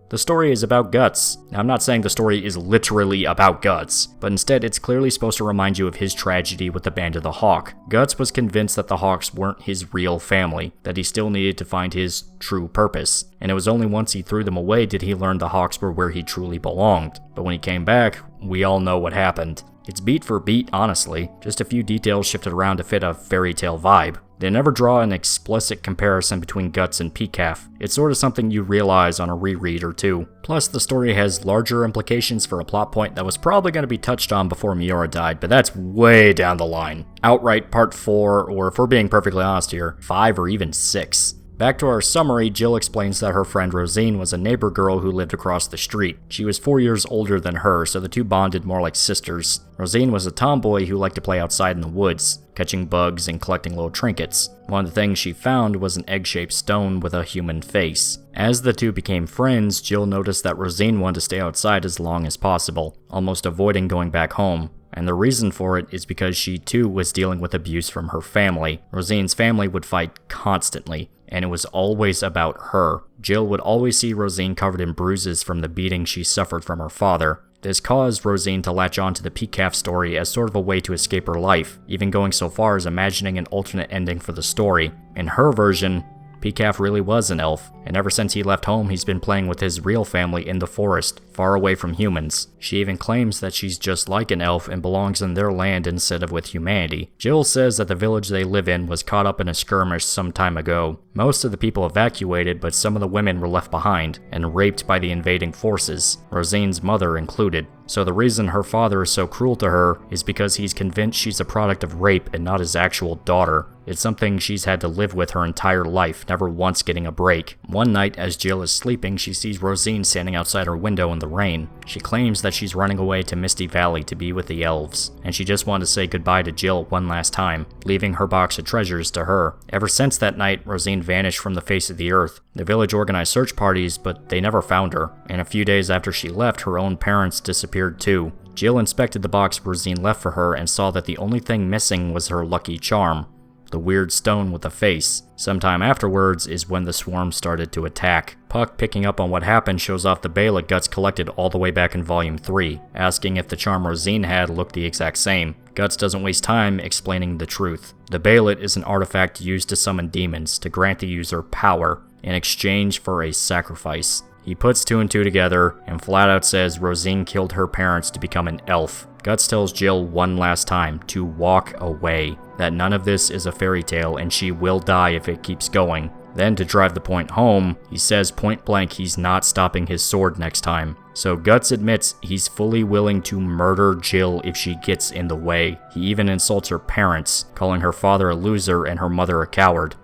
The story is about Guts. Now, I'm not saying the story is literally about Guts, but instead it's clearly supposed to remind you of his tragedy with the Band of the Hawk. Guts was convinced that the Hawks weren't his real family, that he still needed to find his true purpose, and it was only once he threw them away did he learn the Hawks were where he truly belonged. But when he came back, we all know what happened. It's beat for beat, honestly, just a few details shifted around to fit a fairy tale vibe. They never draw an explicit comparison between Guts and Peacalf. It's sort of something you realize on a reread or two. Plus, the story has larger implications for a plot point that was probably going to be touched on before Miura died, but that's way down the line. Outright Part 4, or if we're being perfectly honest here, 5 or even 6. Back to our summary, Jill explains that her friend Rosine was a neighbor girl who lived across the street. She was 4 years older than her, so the two bonded more like sisters. Rosine was a tomboy who liked to play outside in the woods, catching bugs and collecting little trinkets. One of the things she found was an egg-shaped stone with a human face. As the two became friends, Jill noticed that Rosine wanted to stay outside as long as possible, almost avoiding going back home. And the reason for it is because she too was dealing with abuse from her family. Rosine's family would fight constantly, and it was always about her. Jill would always see Rosine covered in bruises from the beating she suffered from her father. This caused Rosine to latch on to the Peacalf story as sort of a way to escape her life, even going so far as imagining an alternate ending for the story. In her version, Peacalf really was an elf, and ever since he left home he's been playing with his real family in the forest, far away from humans. She even claims that she's just like an elf and belongs in their land instead of with humanity. Jill says that the village they live in was caught up in a skirmish some time ago. Most of the people evacuated, but some of the women were left behind and raped by the invading forces, Rosine's mother included. So the reason her father is so cruel to her is because he's convinced she's a product of rape and not his actual daughter. It's something she's had to live with her entire life, never once getting a break. One night, as Jill is sleeping, she sees Rosine standing outside her window in the rain. She claims that she's running away to Misty Valley to be with the elves, and she just wanted to say goodbye to Jill one last time, leaving her box of treasures to her. Ever since that night, Rosine vanished from the face of the earth. The village organized search parties, but they never found her, and a few days after she left, her own parents disappeared too. Jill inspected the box Rosine left for her and saw that the only thing missing was her lucky charm, the weird stone with a face. Sometime afterwards is when the swarm started to attack. Puck, picking up on what happened, shows off the bailet Guts collected all the way back in Volume 3, asking if the charm Rosine had looked the exact same. Guts doesn't waste time explaining the truth. The bailet is an artifact used to summon demons, to grant the user power, in exchange for a sacrifice. He puts 2 and 2 together, and flat out says Rosine killed her parents to become an elf. Guts tells Jill one last time to walk away, that none of this is a fairy tale and she will die if it keeps going. Then, to drive the point home, he says point blank he's not stopping his sword next time. So Guts admits he's fully willing to murder Jill if she gets in the way. He even insults her parents, calling her father a loser and her mother a coward.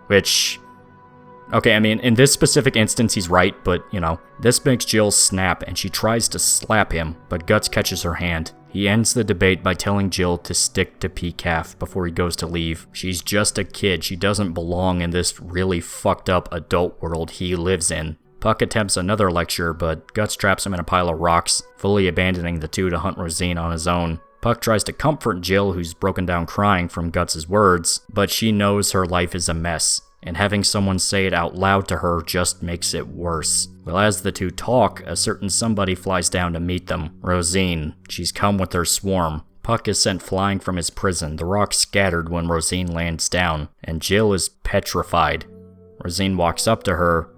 Which... okay, I mean, in this specific instance he's right, but, you know, this makes Jill snap and she tries to slap him, but Guts catches her hand. He ends the debate by telling Jill to stick to PCAF before he goes to leave. She's just a kid, she doesn't belong in this really fucked up adult world he lives in. Puck attempts another lecture, but Guts traps him in a pile of rocks, fully abandoning the two to hunt Rosine on his own. Puck tries to comfort Jill, who's broken down crying from Guts' words, but she knows her life is a mess, and having someone say it out loud to her just makes it worse. Well, as the two talk, a certain somebody flies down to meet them. Rosine. She's come with her swarm. Puck is sent flying from his prison, the rocks scattered when Rosine lands down, and Jill is petrified. Rosine walks up to her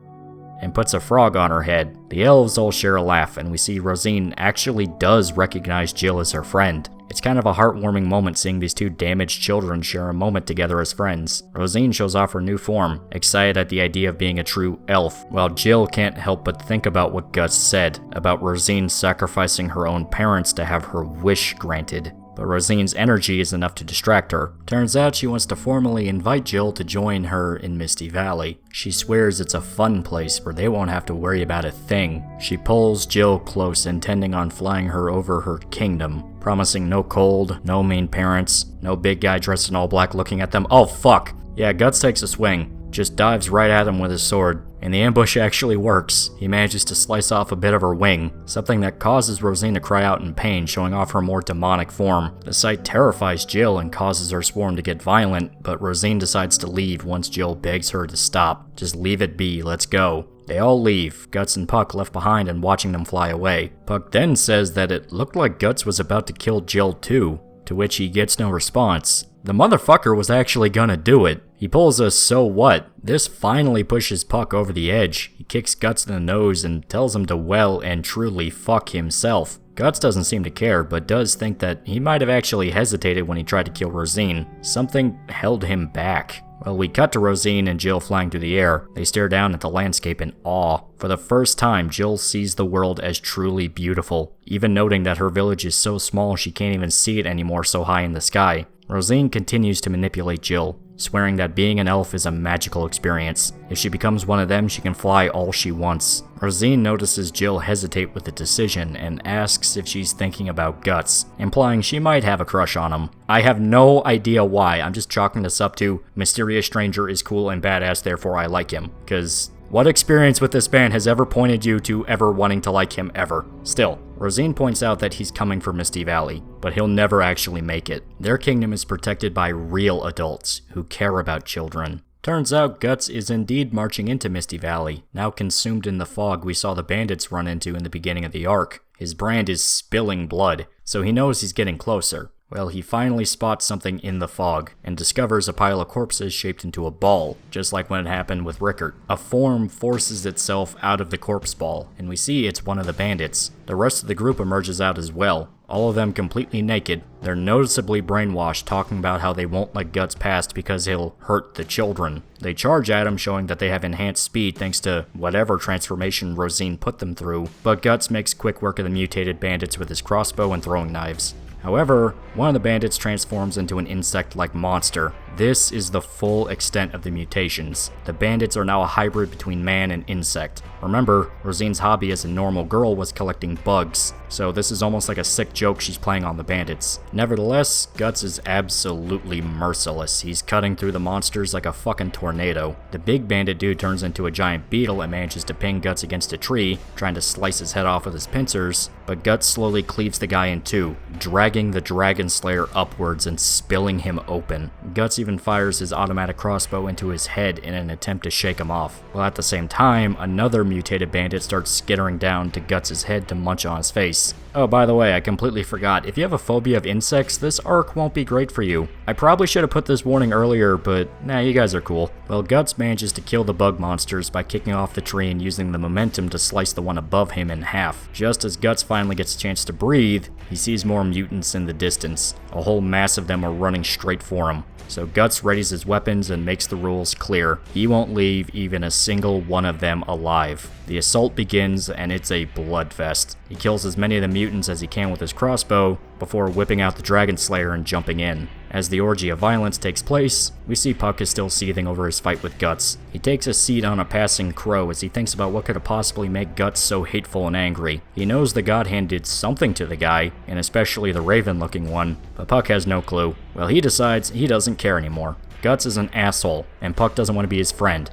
and puts a frog on her head. The elves all share a laugh, and we see Rosine actually does recognize Jill as her friend. It's kind of a heartwarming moment seeing these two damaged children share a moment together as friends. Rosine shows off her new form, excited at the idea of being a true elf, while Jill can't help but think about what Guts said, about Rosine sacrificing her own parents to have her wish granted. But Rosine's energy is enough to distract her. Turns out she wants to formally invite Jill to join her in Misty Valley. She swears it's a fun place where they won't have to worry about a thing. She pulls Jill close, intending on flying her over her kingdom, promising no cold, no mean parents, no big guy dressed in all black looking at them. Oh fuck! Yeah, Guts takes a swing, just dives right at him with his sword, and the ambush actually works. He manages to slice off a bit of her wing, something that causes Rosine to cry out in pain, showing off her more demonic form. The sight terrifies Jill and causes her swarm to get violent, but Rosine decides to leave once Jill begs her to stop. Just leave it be, let's go. They all leave, Guts and Puck left behind and watching them fly away. Puck then says that it looked like Guts was about to kill Jill too, to which he gets no response. The motherfucker was actually gonna do it. He pulls a so what. This finally pushes Puck over the edge. He kicks Guts in the nose and tells him to well and truly fuck himself. Guts doesn't seem to care, but does think that he might have actually hesitated when he tried to kill Rosine. Something held him back. Well, we cut to Rosine and Jill flying through the air. They stare down at the landscape in awe. For the first time, Jill sees the world as truly beautiful, even noting that her village is so small she can't even see it anymore so high in the sky. Rosine continues to manipulate Jill, swearing that being an elf is a magical experience. If she becomes one of them, she can fly all she wants. Rosine notices Jill hesitate with the decision and asks if she's thinking about Guts, implying she might have a crush on him. I have no idea why, I'm just chalking this up to mysterious stranger is cool and badass, therefore I like him. Cause what experience with this man has ever pointed you to ever wanting to like him ever? Still, Rosine points out that he's coming for Misty Valley, but he'll never actually make it. Their kingdom is protected by real adults who care about children. Turns out Guts is indeed marching into Misty Valley, now consumed in the fog we saw the bandits run into in the beginning of the arc. His brand is spilling blood, so he knows he's getting closer. Well, he finally spots something in the fog, and discovers a pile of corpses shaped into a ball, just like when it happened with Rickert. A form forces itself out of the corpse ball, and we see it's one of the bandits. The rest of the group emerges out as well, all of them completely naked. They're noticeably brainwashed, talking about how they won't let Guts past because he'll hurt the children. They charge at him, showing that they have enhanced speed thanks to whatever transformation Rosine put them through, but Guts makes quick work of the mutated bandits with his crossbow and throwing knives. However, one of the bandits transforms into an insect-like monster, This is the full extent of the mutations. The bandits are now a hybrid between man and insect. Remember, Rosine's hobby as a normal girl was collecting bugs, so this is almost like a sick joke she's playing on the bandits. Nevertheless, Guts is absolutely merciless. He's cutting through the monsters like a fucking tornado. The big bandit dude turns into a giant beetle and manages to pin Guts against a tree, trying to slice his head off with his pincers, but Guts slowly cleaves the guy in two, dragging the Dragon Slayer upwards and spilling him open. Guts even fires his automatic crossbow into his head in an attempt to shake him off, while at the same time, another mutated bandit starts skittering down to Guts' head to munch on his face. Oh, by the way, I completely forgot, if you have a phobia of insects, this arc won't be great for you. I probably should have put this warning earlier, but nah, you guys are cool. Well, Guts manages to kill the bug monsters by kicking off the tree and using the momentum to slice the one above him in half. Just as Guts finally gets a chance to breathe, he sees more mutants in the distance. A whole mass of them are running straight for him. So Guts readies his weapons and makes the rules clear. He won't leave even a single one of them alive. The assault begins and it's a bloodfest. He kills as many of the mutants as he can with his crossbow before whipping out the Dragon Slayer and jumping in. As the orgy of violence takes place, we see Puck is still seething over his fight with Guts. He takes a seat on a passing crow as he thinks about what could have possibly made Guts so hateful and angry. He knows the God Hand did something to the guy, and especially the raven-looking one, but Puck has no clue. Well, he decides he doesn't care anymore. Guts is an asshole, and Puck doesn't want to be his friend.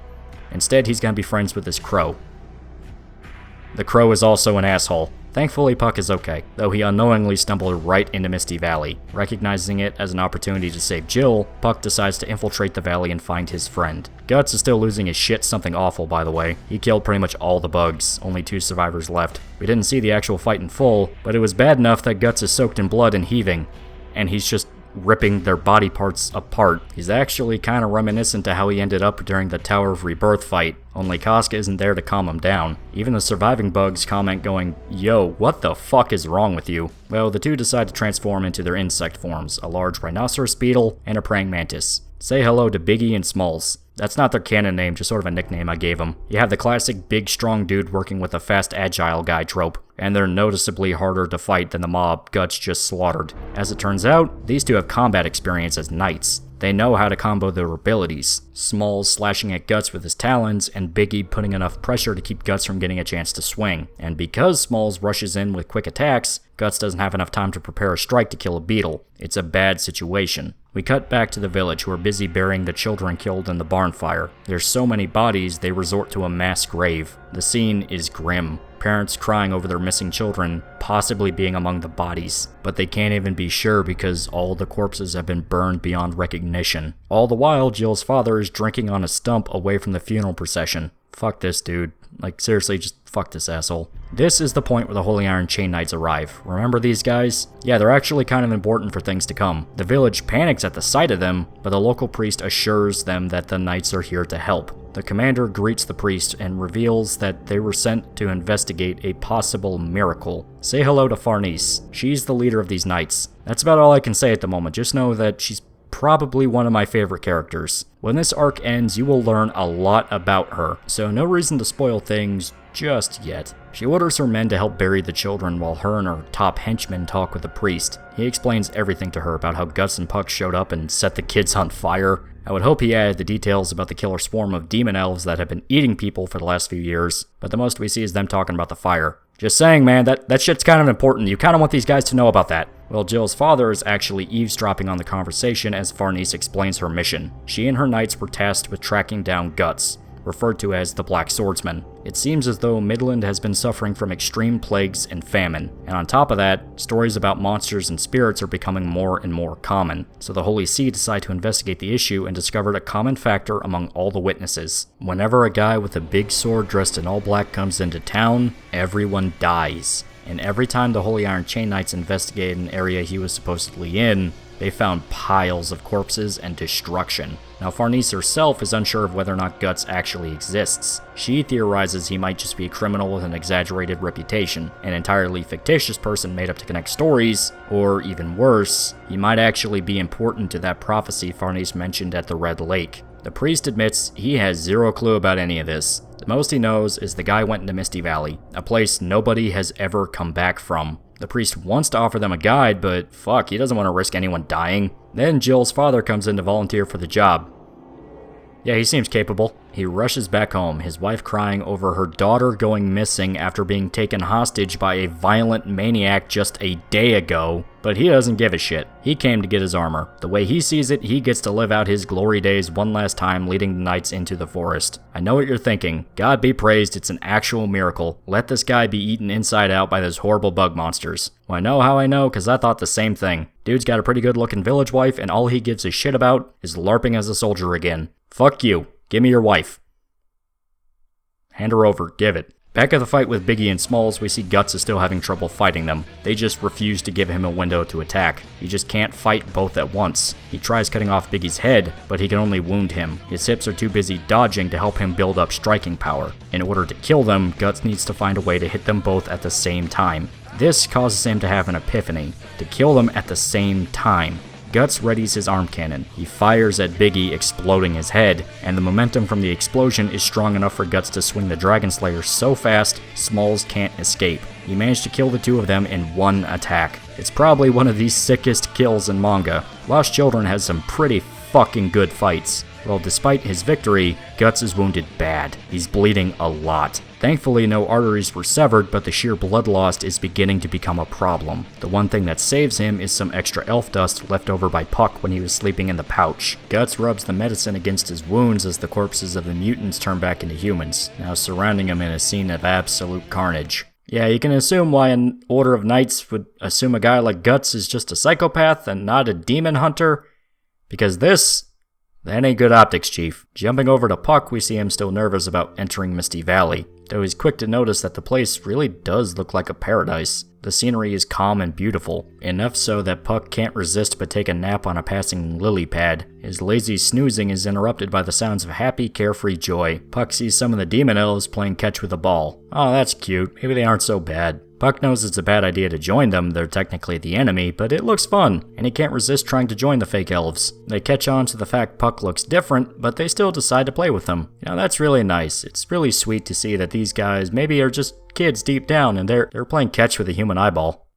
Instead, he's gonna be friends with this crow. The crow is also an asshole. Thankfully, Puck is okay, though he unknowingly stumbled right into Misty Valley. Recognizing it as an opportunity to save Jill, Puck decides to infiltrate the valley and find his friend. Guts is still losing his shit something awful, by the way. He killed pretty much all the bugs, only 2 survivors left. We didn't see the actual fight in full, but it was bad enough that Guts is soaked in blood and heaving, and he's just ripping their body parts apart. He's actually kind of reminiscent to how he ended up during the Tower of Rebirth fight, only Casca isn't there to calm him down. Even the surviving bugs comment going, "Yo, what the fuck is wrong with you?" Well, the two decide to transform into their insect forms, a large rhinoceros beetle and a praying mantis. Say hello to Biggie and Smalls. That's not their canon name, just sort of a nickname I gave them. You have the classic big strong dude working with a fast agile guy trope, and they're noticeably harder to fight than the mob Guts just slaughtered. As it turns out, these two have combat experience as knights. They know how to combo their abilities. Smalls slashing at Guts with his talons, and Biggie putting enough pressure to keep Guts from getting a chance to swing. And because Smalls rushes in with quick attacks, Guts doesn't have enough time to prepare a strike to kill a beetle. It's a bad situation. We cut back to the village, who are busy burying the children killed in the barn fire. There's so many bodies, they resort to a mass grave. The scene is grim. Parents crying over their missing children, possibly being among the bodies. But they can't even be sure because all the corpses have been burned beyond recognition. All the while, Jill's father is drinking on a stump away from the funeral procession. Fuck this dude. Like, seriously, just fuck this asshole. This is the point where the Holy Iron Chain Knights arrive. Remember these guys? Yeah, they're actually kind of important for things to come. The village panics at the sight of them, but the local priest assures them that the knights are here to help. The commander greets the priest and reveals that they were sent to investigate a possible miracle. Say hello to Farnese. She's the leader of these knights. That's about all I can say at the moment. Just know that she's probably one of my favorite characters. When this arc ends, you will learn a lot about her, so no reason to spoil things just yet. She orders her men to help bury the children while her and her top henchmen talk with the priest. He explains everything to her about how Guts and Puck showed up and set the kids on fire. I would hope he added the details about the killer swarm of demon elves that have been eating people for the last few years, but the most we see is them talking about the fire. Just saying, man, that shit's kind of important. You kind of want these guys to know about that. Well, Jill's father is actually eavesdropping on the conversation as Farnese explains her mission. She and her knights were tasked with tracking down Guts, referred to as the Blackswordsman. It seems as though Midland has been suffering from extreme plagues and famine, and on top of that, stories about monsters and spirits are becoming more and more common. So the Holy See decide to investigate the issue and discovered a common factor among all the witnesses. Whenever a guy with a big sword dressed in all black comes into town, everyone dies. And every time the Holy Iron Chain Knights investigated an area he was supposedly in, they found piles of corpses and destruction. Now, Farnese herself is unsure of whether or not Guts actually exists. She theorizes he might just be a criminal with an exaggerated reputation, an entirely fictitious person made up to connect stories, or even worse, he might actually be important to that prophecy Farnese mentioned at the Red Lake. The priest admits he has zero clue about any of this. The most he knows is the guy went into Misty Valley, a place nobody has ever come back from. The priest wants to offer them a guide, but fuck, he doesn't want to risk anyone dying. Then Jill's father comes in to volunteer for the job. Yeah, he seems capable. He rushes back home, his wife crying over her daughter going missing after being taken hostage by a violent maniac just a day ago, but he doesn't give a shit. He came to get his armor. The way he sees it, he gets to live out his glory days one last time, leading the knights into the forest. I know what you're thinking. God be praised, it's an actual miracle. Let this guy be eaten inside out by those horrible bug monsters. Well, I know how I know, because I thought the same thing. Dude's got a pretty good looking village wife, and all he gives a shit about is LARPing as a soldier again. Fuck you. Give me your wife. Hand her over. Give it. Back at the fight with Biggie and Smalls, we see Guts is still having trouble fighting them. They just refuse to give him a window to attack. He just can't fight both at once. He tries cutting off Biggie's head, but he can only wound him. His hips are too busy dodging to help him build up striking power. In order to kill them, Guts needs to find a way to hit them both at the same time. This causes him to have an epiphany. To kill them at the same time. Guts readies his arm cannon. He fires at Biggie, exploding his head, and the momentum from the explosion is strong enough for Guts to swing the Dragon Slayer so fast, Smalls can't escape. He managed to kill the two of them in one attack. It's probably one of the sickest kills in manga. Lost Children has some pretty fucking good fights. Well, despite his victory, Guts is wounded bad. He's bleeding a lot. Thankfully, no arteries were severed, but the sheer blood loss is beginning to become a problem. The one thing that saves him is some extra elf dust left over by Puck when he was sleeping in the pouch. Guts rubs the medicine against his wounds as the corpses of the mutants turn back into humans, now surrounding him in a scene of absolute carnage. Yeah, you can assume why an order of knights would assume a guy like Guts is just a psychopath and not a demon hunter, because that ain't good optics, Chief. Jumping over to Puck, we see him still nervous about entering Misty Valley, though he's quick to notice that the place really does look like a paradise. The scenery is calm and beautiful, enough so that Puck can't resist but take a nap on a passing lily pad. His lazy snoozing is interrupted by the sounds of happy, carefree joy. Puck sees some of the demon elves playing catch with a ball. Oh, that's cute. Maybe they aren't so bad. Puck knows it's a bad idea to join them, they're technically the enemy, but it looks fun, and he can't resist trying to join the fake elves. They catch on to the fact Puck looks different, but they still decide to play with him. You know, that's really nice. It's really sweet to see that these guys maybe are just kids deep down, and they're playing catch with a human eyeball.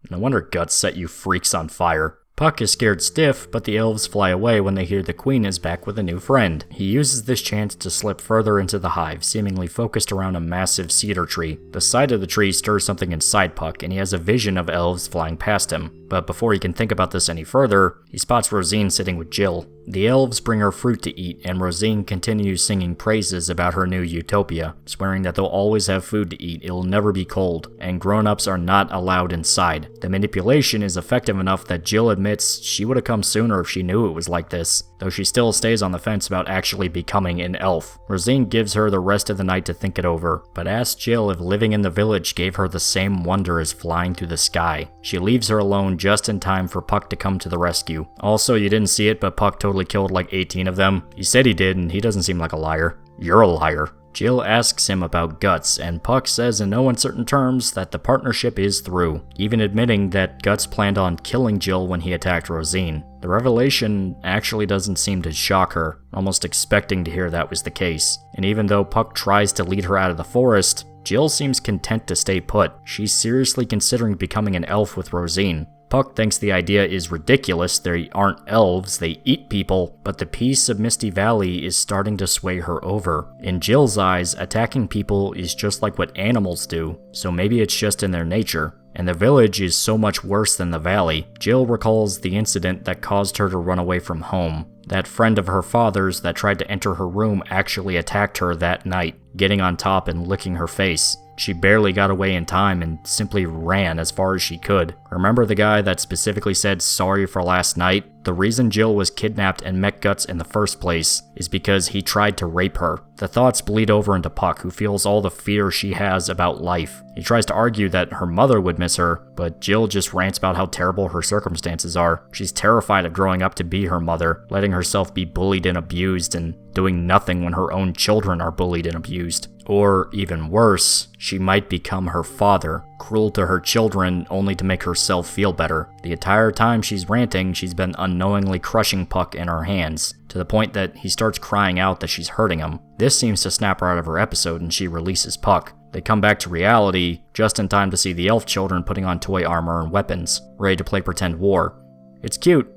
No wonder Guts set you freaks on fire. Puck is scared stiff, but the elves fly away when they hear the queen is back with a new friend. He uses this chance to slip further into the hive, seemingly focused around a massive cedar tree. The sight of the tree stirs something inside Puck, and he has a vision of elves flying past him. But before he can think about this any further, he spots Rosine sitting with Jill. The elves bring her fruit to eat, and Rosine continues singing praises about her new utopia, swearing that they'll always have food to eat, it'll never be cold, and grown-ups are not allowed inside. The manipulation is effective enough that Jill admits she would have come sooner if she knew it was like this, though she still stays on the fence about actually becoming an elf. Rosine gives her the rest of the night to think it over, but asks Jill if living in the village gave her the same wonder as flying through the sky. She leaves her alone just in time for Puck to come to the rescue. Also, you didn't see it, but Puck totally killed like 18 of them. He said he did, and he doesn't seem like a liar. You're a liar. Jill asks him about Guts, and Puck says in no uncertain terms that the partnership is through, even admitting that Guts planned on killing Jill when he attacked Rosine. The revelation actually doesn't seem to shock her, almost expecting to hear that was the case. And even though Puck tries to lead her out of the forest, Jill seems content to stay put. She's seriously considering becoming an elf with Rosine. Puck thinks the idea is ridiculous, they aren't elves, they eat people, but the peace of Misty Valley is starting to sway her over. In Jill's eyes, attacking people is just like what animals do, so maybe it's just in their nature. And the village is so much worse than the valley. Jill recalls the incident that caused her to run away from home. That friend of her father's that tried to enter her room actually attacked her that night, getting on top and licking her face. She barely got away in time and simply ran as far as she could. Remember the guy that specifically said sorry for last night? The reason Jill was kidnapped and met Guts in the first place is because he tried to rape her. The thoughts bleed over into Puck, who feels all the fear she has about life. He tries to argue that her mother would miss her, but Jill just rants about how terrible her circumstances are. She's terrified of growing up to be her mother, letting herself be bullied and abused, and doing nothing when her own children are bullied and abused. Or, even worse, she might become her father, cruel to her children only to make herself feel better. The entire time she's ranting, she's been unknowingly crushing Puck in her hands, to the point that he starts crying out that she's hurting him. This seems to snap her out of her episode and she releases Puck. They come back to reality just in time to see the elf children putting on toy armor and weapons, ready to play pretend war. It's cute.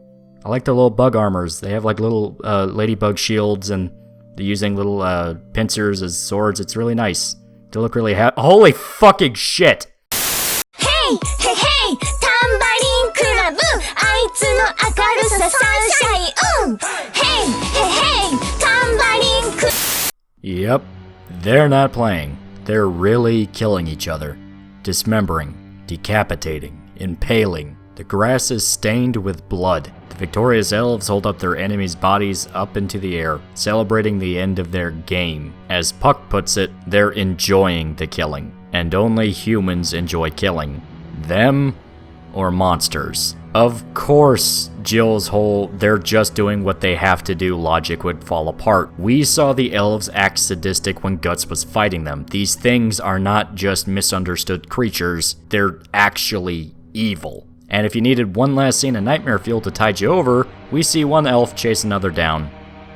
I like their little bug armors. They have like little ladybug shields, and they're using little pincers as swords. It's really nice. They look really holy fucking shit! Hey, hey, hey! Tambarin Club! あいつの明るさサンシャイン! Hey, hey, hey! Tambarin Club! Yep, they're not playing. They're really killing each other. Dismembering, decapitating, impaling. The grass is stained with blood. The victorious elves hold up their enemies' bodies up into the air, celebrating the end of their game. As Puck puts it, they're enjoying the killing. And only humans enjoy killing. Them or monsters. Of course, Jill's whole "they're just doing what they have to do" logic would fall apart. We saw the elves act sadistic when Guts was fighting them. These things are not just misunderstood creatures, they're actually evil. And if you needed one last scene of Nightmare Fuel to tide you over, we see one elf chase another down.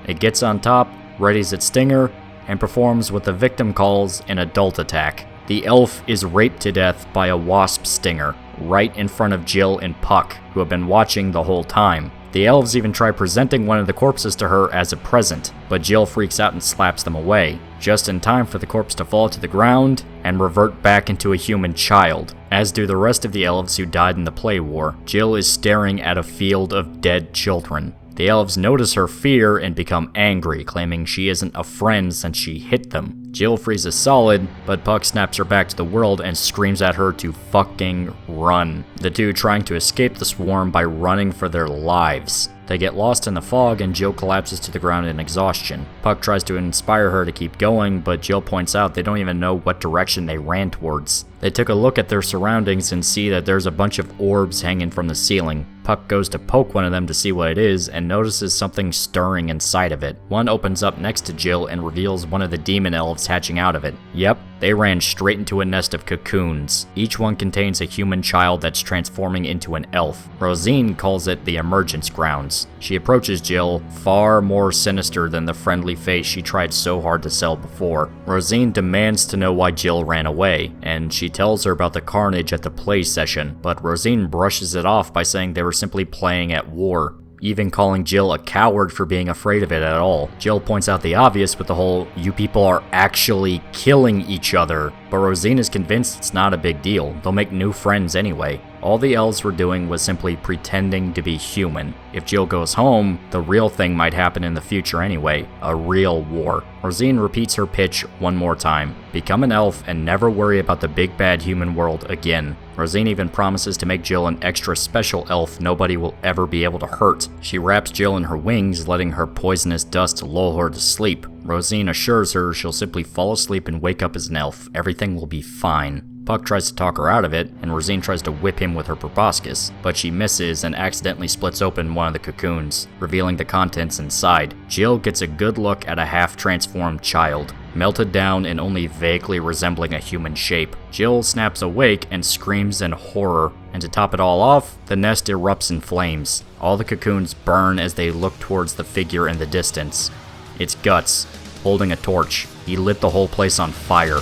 It gets on top, readies its stinger, and performs what the victim calls an adult attack. The elf is raped to death by a wasp stinger, right in front of Jill and Puck, who have been watching the whole time. The elves even try presenting one of the corpses to her as a present, but Jill freaks out and slaps them away, just in time for the corpse to fall to the ground and revert back into a human child, as do the rest of the elves who died in the Play War. Jill is staring at a field of dead children. The elves notice her fear and become angry, claiming she isn't a friend since she hit them. Jill freezes solid, but Puck snaps her back to the world and screams at her to fucking run. The two trying to escape the swarm by running for their lives. They get lost in the fog and Jill collapses to the ground in exhaustion. Puck tries to inspire her to keep going, but Jill points out they don't even know what direction they ran towards. They took a look at their surroundings and see that there's a bunch of orbs hanging from the ceiling. Puck goes to poke one of them to see what it is and notices something stirring inside of it. One opens up next to Jill and reveals one of the demon elves hatching out of it. Yep, they ran straight into a nest of cocoons. Each one contains a human child that's transforming into an elf. Rosine calls it the emergence grounds. She approaches Jill, far more sinister than the friendly face she tried so hard to sell before. Rosine demands to know why Jill ran away, and she tells her about the carnage at the play session, but Rosine brushes it off by saying they were simply playing at war, even calling Jill a coward for being afraid of it at all. Jill points out the obvious with the whole "you people are actually killing each other," but Rosine is convinced it's not a big deal. They'll make new friends anyway. All the elves were doing was simply pretending to be human. If Jill goes home, the real thing might happen in the future anyway, a real war. Rosine repeats her pitch one more time. Become an elf and never worry about the big bad human world again. Rosine even promises to make Jill an extra special elf nobody will ever be able to hurt. She wraps Jill in her wings, letting her poisonous dust lull her to sleep. Rosine assures her she'll simply fall asleep and wake up as an elf. Everything will be fine. Puck tries to talk her out of it, and Rosine tries to whip him with her proboscis, but she misses and accidentally splits open one of the cocoons, revealing the contents inside. Jill gets a good look at a half-transformed child, melted down and only vaguely resembling a human shape. Jill snaps awake and screams in horror, and to top it all off, the nest erupts in flames. All the cocoons burn as they look towards the figure in the distance. It's Guts, holding a torch. He lit the whole place on fire.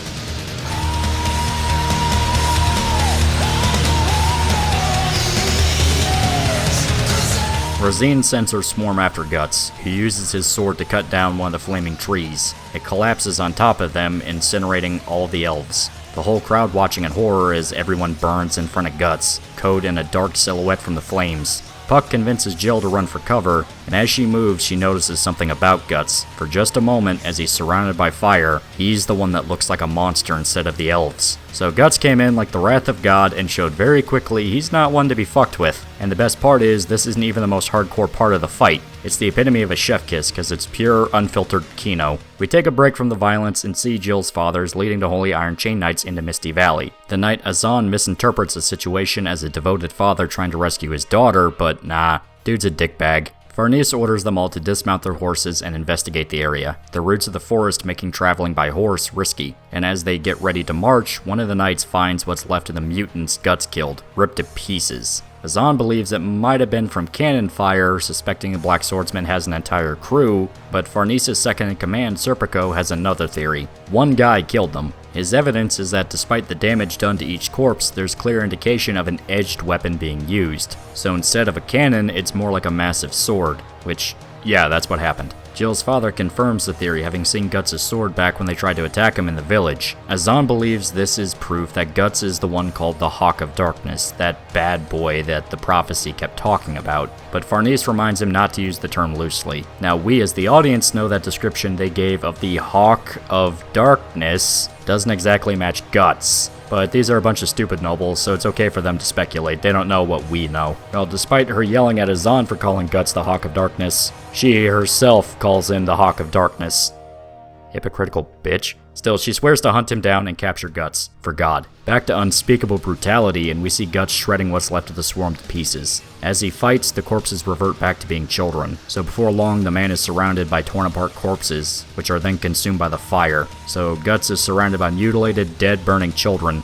Rosine sends her swarm after Guts, who uses his sword to cut down one of the flaming trees. It collapses on top of them, incinerating all the elves. The whole crowd watching in horror as everyone burns in front of Guts, code in a dark silhouette from the flames. Puck convinces Jill to run for cover, and as she moves, she notices something about Guts. For just a moment, as he's surrounded by fire, he's the one that looks like a monster instead of the elves. So Guts came in like the wrath of God and showed very quickly he's not one to be fucked with. And the best part is, this isn't even the most hardcore part of the fight. It's the epitome of a chef kiss, because it's pure, unfiltered kino. We take a break from the violence and see Jill's fathers leading the Holy Iron Chain Knights into Misty Valley. The knight Azan misinterprets the situation as a devoted father trying to rescue his daughter, but nah, dude's a dickbag. Farnese orders them all to dismount their horses and investigate the area, the roots of the forest making traveling by horse risky. And as they get ready to march, one of the knights finds what's left of the mutants Guts killed, ripped to pieces. Azan believes it might have been from cannon fire, suspecting the Blackswordsman has an entire crew, but Farnese's second-in-command, Serpico, has another theory. One guy killed them. His evidence is that despite the damage done to each corpse, there's clear indication of an edged weapon being used. So instead of a cannon, it's more like a massive sword, which, yeah, that's what happened. Jill's father confirms the theory, having seen Guts' sword back when they tried to attack him in the village. Azan believes this is proof that Guts is the one called the Hawk of Darkness, that bad boy that the prophecy kept talking about, but Farnese reminds him not to use the term loosely. Now we as the audience know that description they gave of the Hawk of Darkness doesn't exactly match Guts. But these are a bunch of stupid nobles, so it's okay for them to speculate. They don't know what we know. Well, despite her yelling at Azan for calling Guts the Hawk of Darkness, she herself calls him the Hawk of Darkness. Hypocritical bitch. Still, she swears to hunt him down and capture Guts, for God. Back to unspeakable brutality, and we see Guts shredding what's left of the swarm to pieces. As he fights, the corpses revert back to being children, so before long the man is surrounded by torn apart corpses, which are then consumed by the fire. So Guts is surrounded by mutilated, dead, burning children.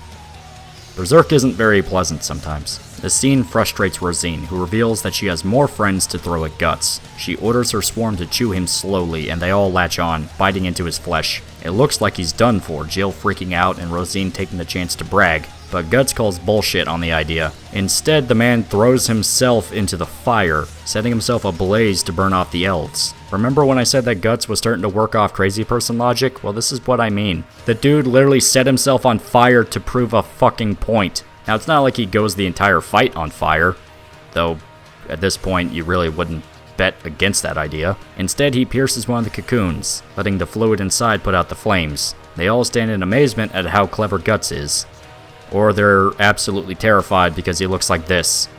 Berserk isn't very pleasant sometimes. The scene frustrates Rosine, who reveals that she has more friends to throw at Guts. She orders her swarm to chew him slowly, and they all latch on, biting into his flesh. It looks like he's done for, Jill freaking out and Rosine taking the chance to brag, but Guts calls bullshit on the idea. Instead, the man throws himself into the fire, setting himself ablaze to burn off the elves. Remember when I said that Guts was starting to work off crazy person logic? Well, this is what I mean. The dude literally set himself on fire to prove a fucking point. Now, it's not like he goes the entire fight on fire, though at this point you really wouldn't bet against that idea. Instead, he pierces one of the cocoons, letting the fluid inside put out the flames. They all stand in amazement at how clever Guts is. Or they're absolutely terrified because he looks like this.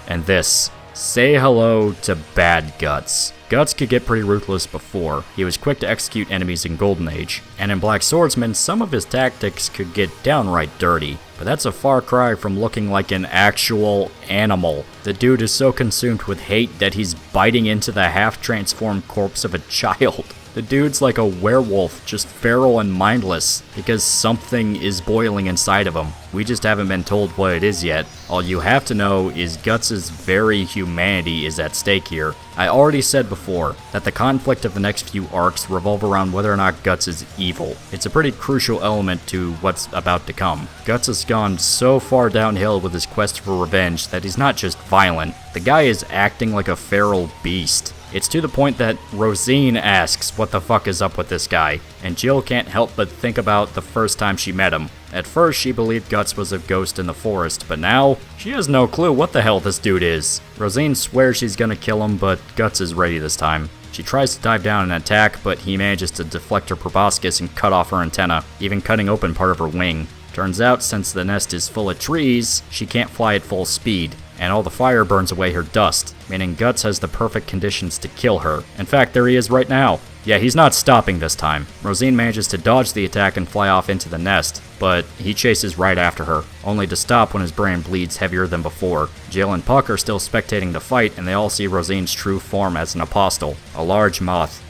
And this. Say hello to bad Guts. Guts could get pretty ruthless before. He was quick to execute enemies in Golden Age, and in Blackswordsman, some of his tactics could get downright dirty. But that's a far cry from looking like an actual animal. The dude is so consumed with hate that he's biting into the half-transformed corpse of a child. The dude's like a werewolf, just feral and mindless, because something is boiling inside of him. We just haven't been told what it is yet. All you have to know is Guts' very humanity is at stake here. I already said before that the conflict of the next few arcs revolve around whether or not Guts is evil. It's a pretty crucial element to what's about to come. Guts has gone so far downhill with his quest for revenge that he's not just violent. The guy is acting like a feral beast. It's to the point that Rosine asks what the fuck is up with this guy, and Jill can't help but think about the first time she met him. At first, she believed Guts was a ghost in the forest, but now, she has no clue what the hell this dude is. Rosine swears she's gonna kill him, but Guts is ready this time. She tries to dive down and attack, but he manages to deflect her proboscis and cut off her antenna, even cutting open part of her wing. Turns out, since the nest is full of trees, she can't fly at full speed, and all the fire burns away her dust, meaning Guts has the perfect conditions to kill her. In fact, there he is right now. Yeah, he's not stopping this time. Rosine manages to dodge the attack and fly off into the nest, but he chases right after her, only to stop when his brain bleeds heavier than before. Jill and Puck are still spectating the fight, and they all see Rosine's true form as an apostle, a large moth.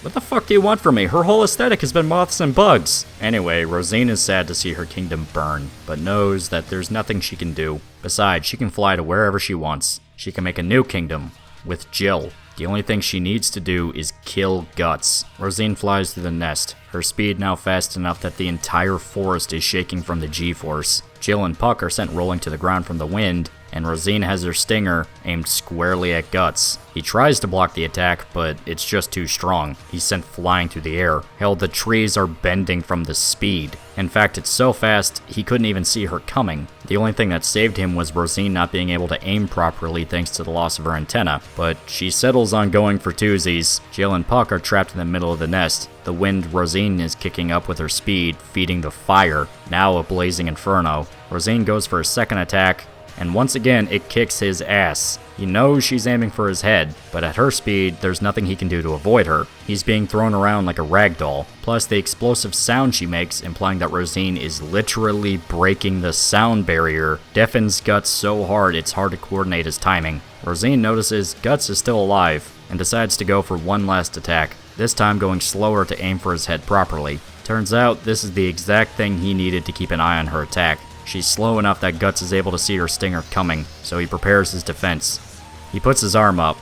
What the fuck do you want from me? Her whole aesthetic has been moths and bugs. Anyway, Rosine is sad to see her kingdom burn, but knows that there's nothing she can do. Besides, she can fly to wherever she wants. She can make a new kingdom with Jill. The only thing she needs to do is kill Guts. Rosine flies through the nest, her speed now fast enough that the entire forest is shaking from the G-force. Jill and Puck are sent rolling to the ground from the wind, and Rosine has her stinger aimed squarely at Guts. He tries to block the attack, but it's just too strong. He's sent flying through the air. Hell, the trees are bending from the speed. In fact, it's so fast, he couldn't even see her coming. The only thing that saved him was Rosine not being able to aim properly thanks to the loss of her antenna, but she settles on going for twosies. Jill and Puck are trapped in the middle of the nest. The wind Rosine is kicking up with her speed, feeding the fire, now a blazing inferno. Rosine goes for a second attack, and once again it kicks his ass. He knows she's aiming for his head, but at her speed, there's nothing he can do to avoid her. He's being thrown around like a rag doll. Plus, the explosive sound she makes, implying that Rosine is literally breaking the sound barrier, deafens Guts so hard it's hard to coordinate his timing. Rosine notices Guts is still alive, and decides to go for one last attack, this time going slower to aim for his head properly. Turns out, this is the exact thing he needed to keep an eye on her attack. She's slow enough that Guts is able to see her stinger coming, so he prepares his defense. He puts his arm up.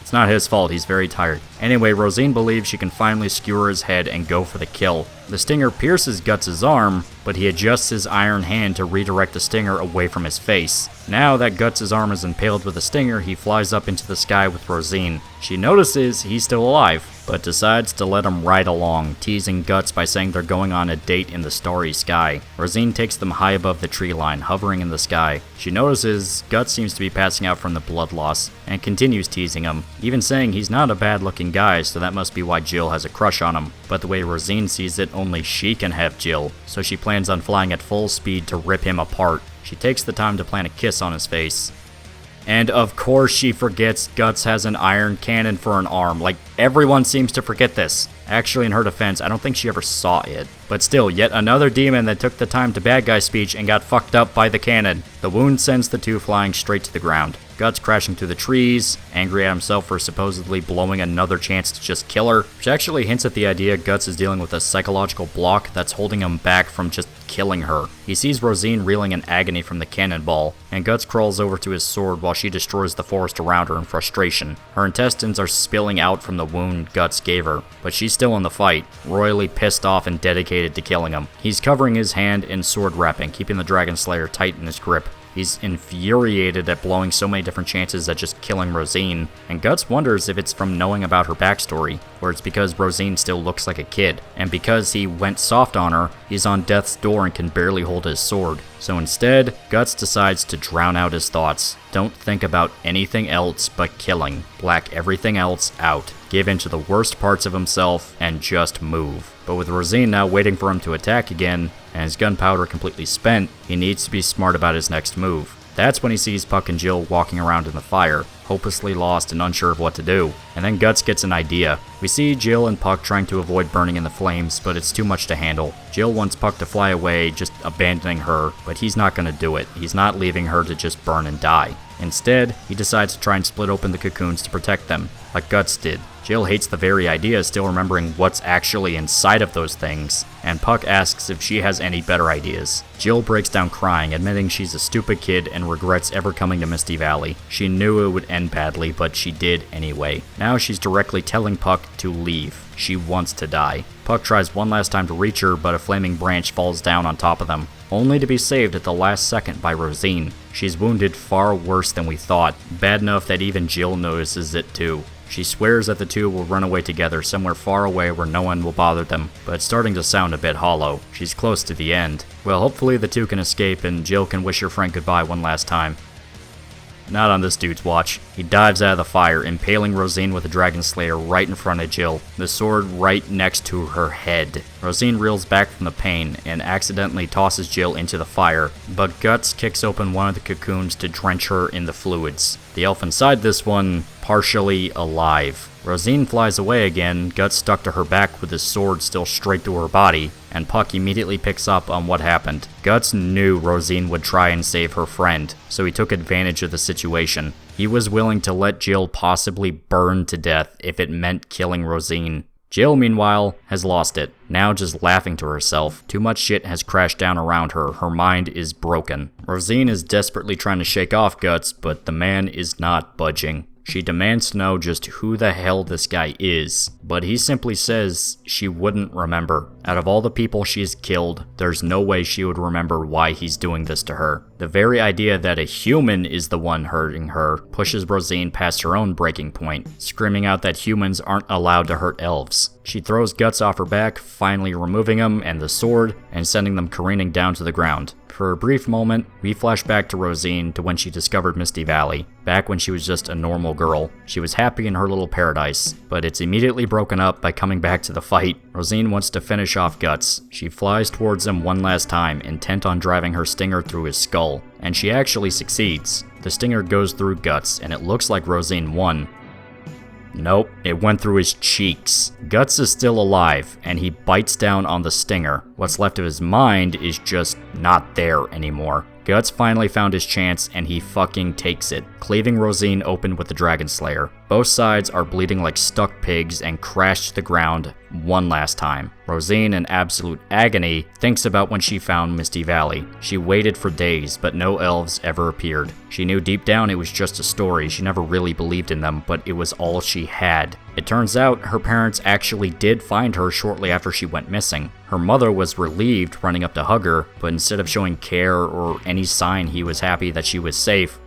It's It's not his fault, he's very tired. Anyway, Rosine believes she can finally skewer his head and go for the kill. The stinger pierces Guts' arm, but he adjusts his iron hand to redirect the stinger away from his face. Now that Guts' arm is impaled with the stinger, he flies up into the sky with Rosine. She notices he's still alive, but decides to let him ride along, teasing Guts by saying they're going on a date in the starry sky. Rosine takes them high above the tree line, hovering in the sky. She notices Guts seems to be passing out from the blood loss, and continues teasing him, even saying he's not a bad-looking guy, so that must be why Jill has a crush on him. But the way Rosine sees it, only she can have Jill, so she plans on flying at full speed to rip him apart. She takes the time to plant a kiss on his face. And of course she forgets Guts has an iron cannon for an arm. Like, everyone seems to forget this. Actually, in her defense, I don't think she ever saw it. But still, yet another demon that took the time to bad guy speech and got fucked up by the cannon. The wound sends the two flying straight to the ground. Guts crashing through the trees, angry at himself for supposedly blowing another chance to just kill her, which actually hints at the idea Guts is dealing with a psychological block that's holding him back from just killing her. He sees Rosine reeling in agony from the cannonball, and Guts crawls over to his sword while she destroys the forest around her in frustration. Her intestines are spilling out from the wound Guts gave her, but she's still in the fight, royally pissed off and dedicated to killing him. He's covering his hand in sword wrapping, keeping the Dragon Slayer tight in his grip. He's infuriated at blowing so many different chances at just killing Rosine, and Guts wonders if it's from knowing about her backstory, or it's because Rosine still looks like a kid, and because he went soft on her, he's on death's door and can barely hold his sword. So instead, Guts decides to drown out his thoughts. Don't think about anything else but killing. Black everything else out. Give in to the worst parts of himself, and just move. But with Rosine now waiting for him to attack again, and his gunpowder completely spent, he needs to be smart about his next move. That's when he sees Puck and Jill walking around in the fire, hopelessly lost and unsure of what to do. And then Guts gets an idea. We see Jill and Puck trying to avoid burning in the flames, but it's too much to handle. Jill wants Puck to fly away, just abandoning her, but he's not going to do it. He's not leaving her to just burn and die. Instead, he decides to try and split open the cocoons to protect them, like Guts did. Jill hates the very idea of still remembering what's actually inside of those things, and Puck asks if she has any better ideas. Jill breaks down crying, admitting she's a stupid kid and regrets ever coming to Misty Valley. She knew it would end badly, but she did anyway. Now she's directly telling Puck to leave. She wants to die. Puck tries one last time to reach her, but a flaming branch falls down on top of them, only to be saved at the last second by Rosine. She's wounded far worse than we thought, bad enough that even Jill notices it too. She swears that the two will run away together somewhere far away where no one will bother them, but it's starting to sound a bit hollow. She's close to the end. Well, hopefully the two can escape and Jill can wish her friend goodbye one last time. Not on this dude's watch. He dives out of the fire, impaling Rosine with the Dragon Slayer right in front of Jill, the sword right next to her head. Rosine reels back from the pain and accidentally tosses Jill into the fire, but Guts kicks open one of the cocoons to drench her in the fluids. The elf inside this one, partially alive. Rosine flies away again, Guts stuck to her back with his sword still straight through her body, and Puck immediately picks up on what happened. Guts knew Rosine would try and save her friend, so he took advantage of the situation. He was willing to let Jill possibly burn to death if it meant killing Rosine. Jill, meanwhile, has lost it, now just laughing to herself. Too much shit has crashed down around her, her mind is broken. Rosine is desperately trying to shake off Guts, but the man is not budging. She demands to know just who the hell this guy is, but he simply says she wouldn't remember. Out of all the people she's killed, there's no way she would remember why he's doing this to her. The very idea that a human is the one hurting her pushes Rosine past her own breaking point, screaming out that humans aren't allowed to hurt elves. She throws Guts off her back, finally removing him and the sword, and sending them careening down to the ground. For a brief moment, we flash back to Rosine to when she discovered Misty Valley, back when she was just a normal girl. She was happy in her little paradise, but it's immediately broken up by coming back to the fight. Rosine wants to finish off Guts. She flies towards him one last time, intent on driving her stinger through his skull, and she actually succeeds. The stinger goes through Guts, and it looks like Rosine won. Nope, it went through his cheeks. Guts is still alive, and he bites down on the stinger. What's left of his mind is just not there anymore. Guts finally found his chance, and he fucking takes it, cleaving Rosine open with the Dragon Slayer. Both sides are bleeding like stuck pigs and crash to the ground one last time. Rosine, in absolute agony, thinks about when she found Misty Valley. She waited for days, but no elves ever appeared. She knew deep down it was just a story. She never really believed in them, but it was all she had. It turns out her parents actually did find her shortly after she went missing. Her mother was relieved, running up to hug her, but instead of showing care or any sign he was happy that she was safe,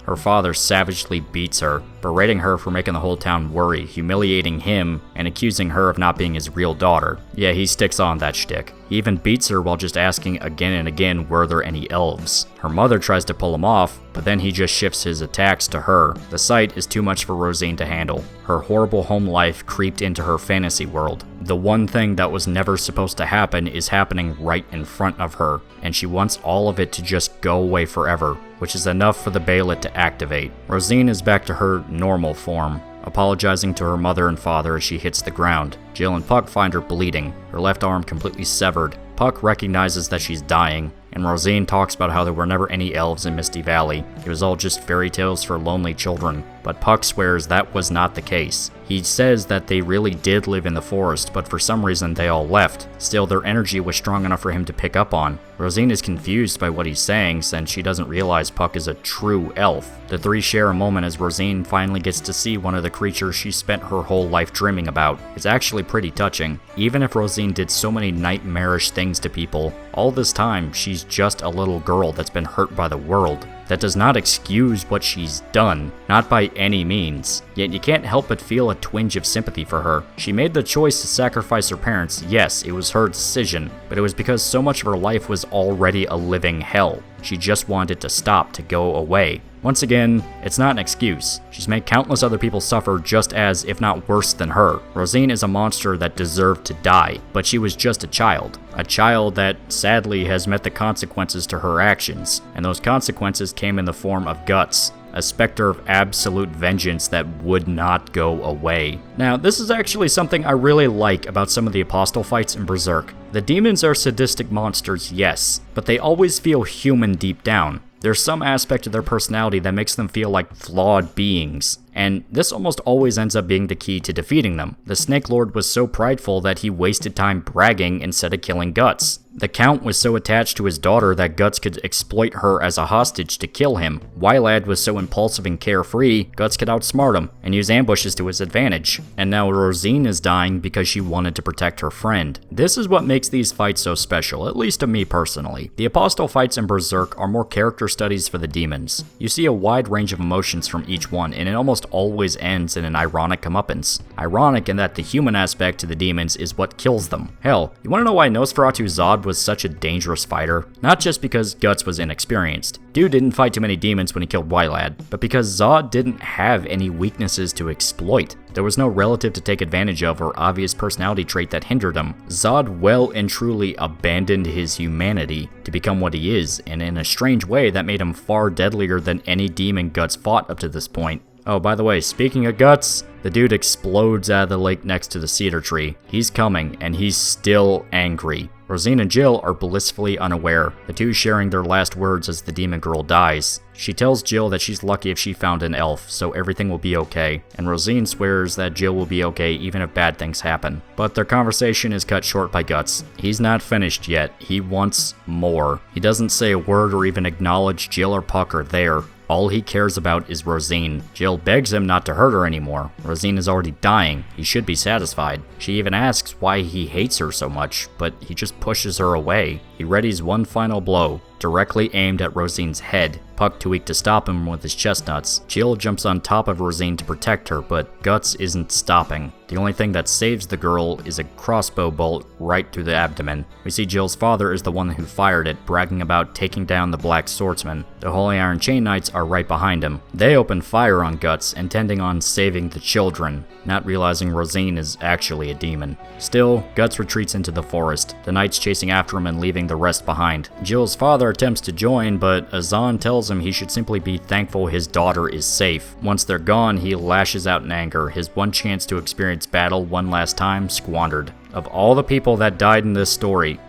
her father savagely beats her, berating her for making the whole town worry, humiliating him, and accusing her of not being his real daughter. Yeah, he sticks on that shtick. He even beats her while just asking again and again were there any elves. Her mother tries to pull him off, but then he just shifts his attacks to her. The sight is too much for Rosine to handle. Her horrible home life creeped into her fantasy world. The one thing that was never supposed to happen is happening right in front of her, and she wants all of it to just go away forever, which is enough for the Baelet to activate. Rosine is back to her normal form, apologizing to her mother and father as she hits the ground. Jill and Puck find her bleeding, her left arm completely severed. Puck recognizes that she's dying, and Rosine talks about how there were never any elves in Misty Valley. It was all just fairy tales for lonely children. But Puck swears that was not the case. He says that they really did live in the forest, but for some reason they all left. Still, their energy was strong enough for him to pick up on. Rosine is confused by what he's saying since she doesn't realize Puck is a true elf. The three share a moment as Rosine finally gets to see one of the creatures she spent her whole life dreaming about. It's actually pretty touching. Even if Rosine did so many nightmarish things to people, all this time she's just a little girl that's been hurt by the world. That does not excuse what she's done, not by any means. Yet you can't help but feel a twinge of sympathy for her. She made the choice to sacrifice her parents. Yes, it was her decision, but it was because so much of her life was already a living hell. She just wanted it to stop, to go away. Once again, it's not an excuse. She's made countless other people suffer just as, if not worse than her. Rosine is a monster that deserved to die, but she was just a child. A child that, sadly, has met the consequences to her actions, and those consequences came in the form of Guts, a specter of absolute vengeance that would not go away. Now, this is actually something I really like about some of the Apostle fights in Berserk. The demons are sadistic monsters, yes, but they always feel human deep down. There's some aspect of their personality that makes them feel like flawed beings, and this almost always ends up being the key to defeating them. The Snake Lord was so prideful that he wasted time bragging instead of killing Guts. The Count was so attached to his daughter that Guts could exploit her as a hostage to kill him. Wylad was so impulsive and carefree, Guts could outsmart him and use ambushes to his advantage. And now Rosine is dying because she wanted to protect her friend. This is what makes these fights so special, at least to me personally. The Apostle fights in Berserk are more character studies for the demons. You see a wide range of emotions from each one, and it almost always ends in an ironic comeuppance. Ironic in that the human aspect to the demons is what kills them. Hell, you wanna know why Nosferatu Zod was such a dangerous fighter? Not just because Guts was inexperienced. Dude didn't fight too many demons when he killed Wylad, but because Zod didn't have any weaknesses to exploit. There was no relative to take advantage of or obvious personality trait that hindered him. Zod well and truly abandoned his humanity to become what he is, and in a strange way that made him far deadlier than any demon Guts fought up to this point. Oh, by the way, speaking of Guts, the dude explodes out of the lake next to the cedar tree. He's coming, and he's still angry. Rosine and Jill are blissfully unaware, the two sharing their last words as the demon girl dies. She tells Jill that she's lucky if she found an elf, so everything will be okay, and Rosine swears that Jill will be okay even if bad things happen. But their conversation is cut short by Guts. He's not finished yet. He wants more. He doesn't say a word or even acknowledge Jill or Puck are there. All he cares about is Rosine. Jill begs him not to hurt her anymore. Rosine is already dying. He should be satisfied. She even asks why he hates her so much, but he just pushes her away. He readies one final blow, directly aimed at Rosine's head. Puck too weak to stop him with his chestnuts. Jill jumps on top of Rosine to protect her, but Guts isn't stopping. The only thing that saves the girl is a crossbow bolt right through the abdomen. We see Jill's father is the one who fired it, bragging about taking down the Blackswordsman. The Holy Iron Chain Knights are right behind him. They open fire on Guts, intending on saving the children, not realizing Rosine is actually a demon. Still, Guts retreats into the forest, the knights chasing after him and leaving the rest behind. Jill's father attempts to join, but Azan tells him he should simply be thankful his daughter is safe. Once they're gone, he lashes out in anger, his one chance to experience battle one last time squandered. Of all the people that died in this story,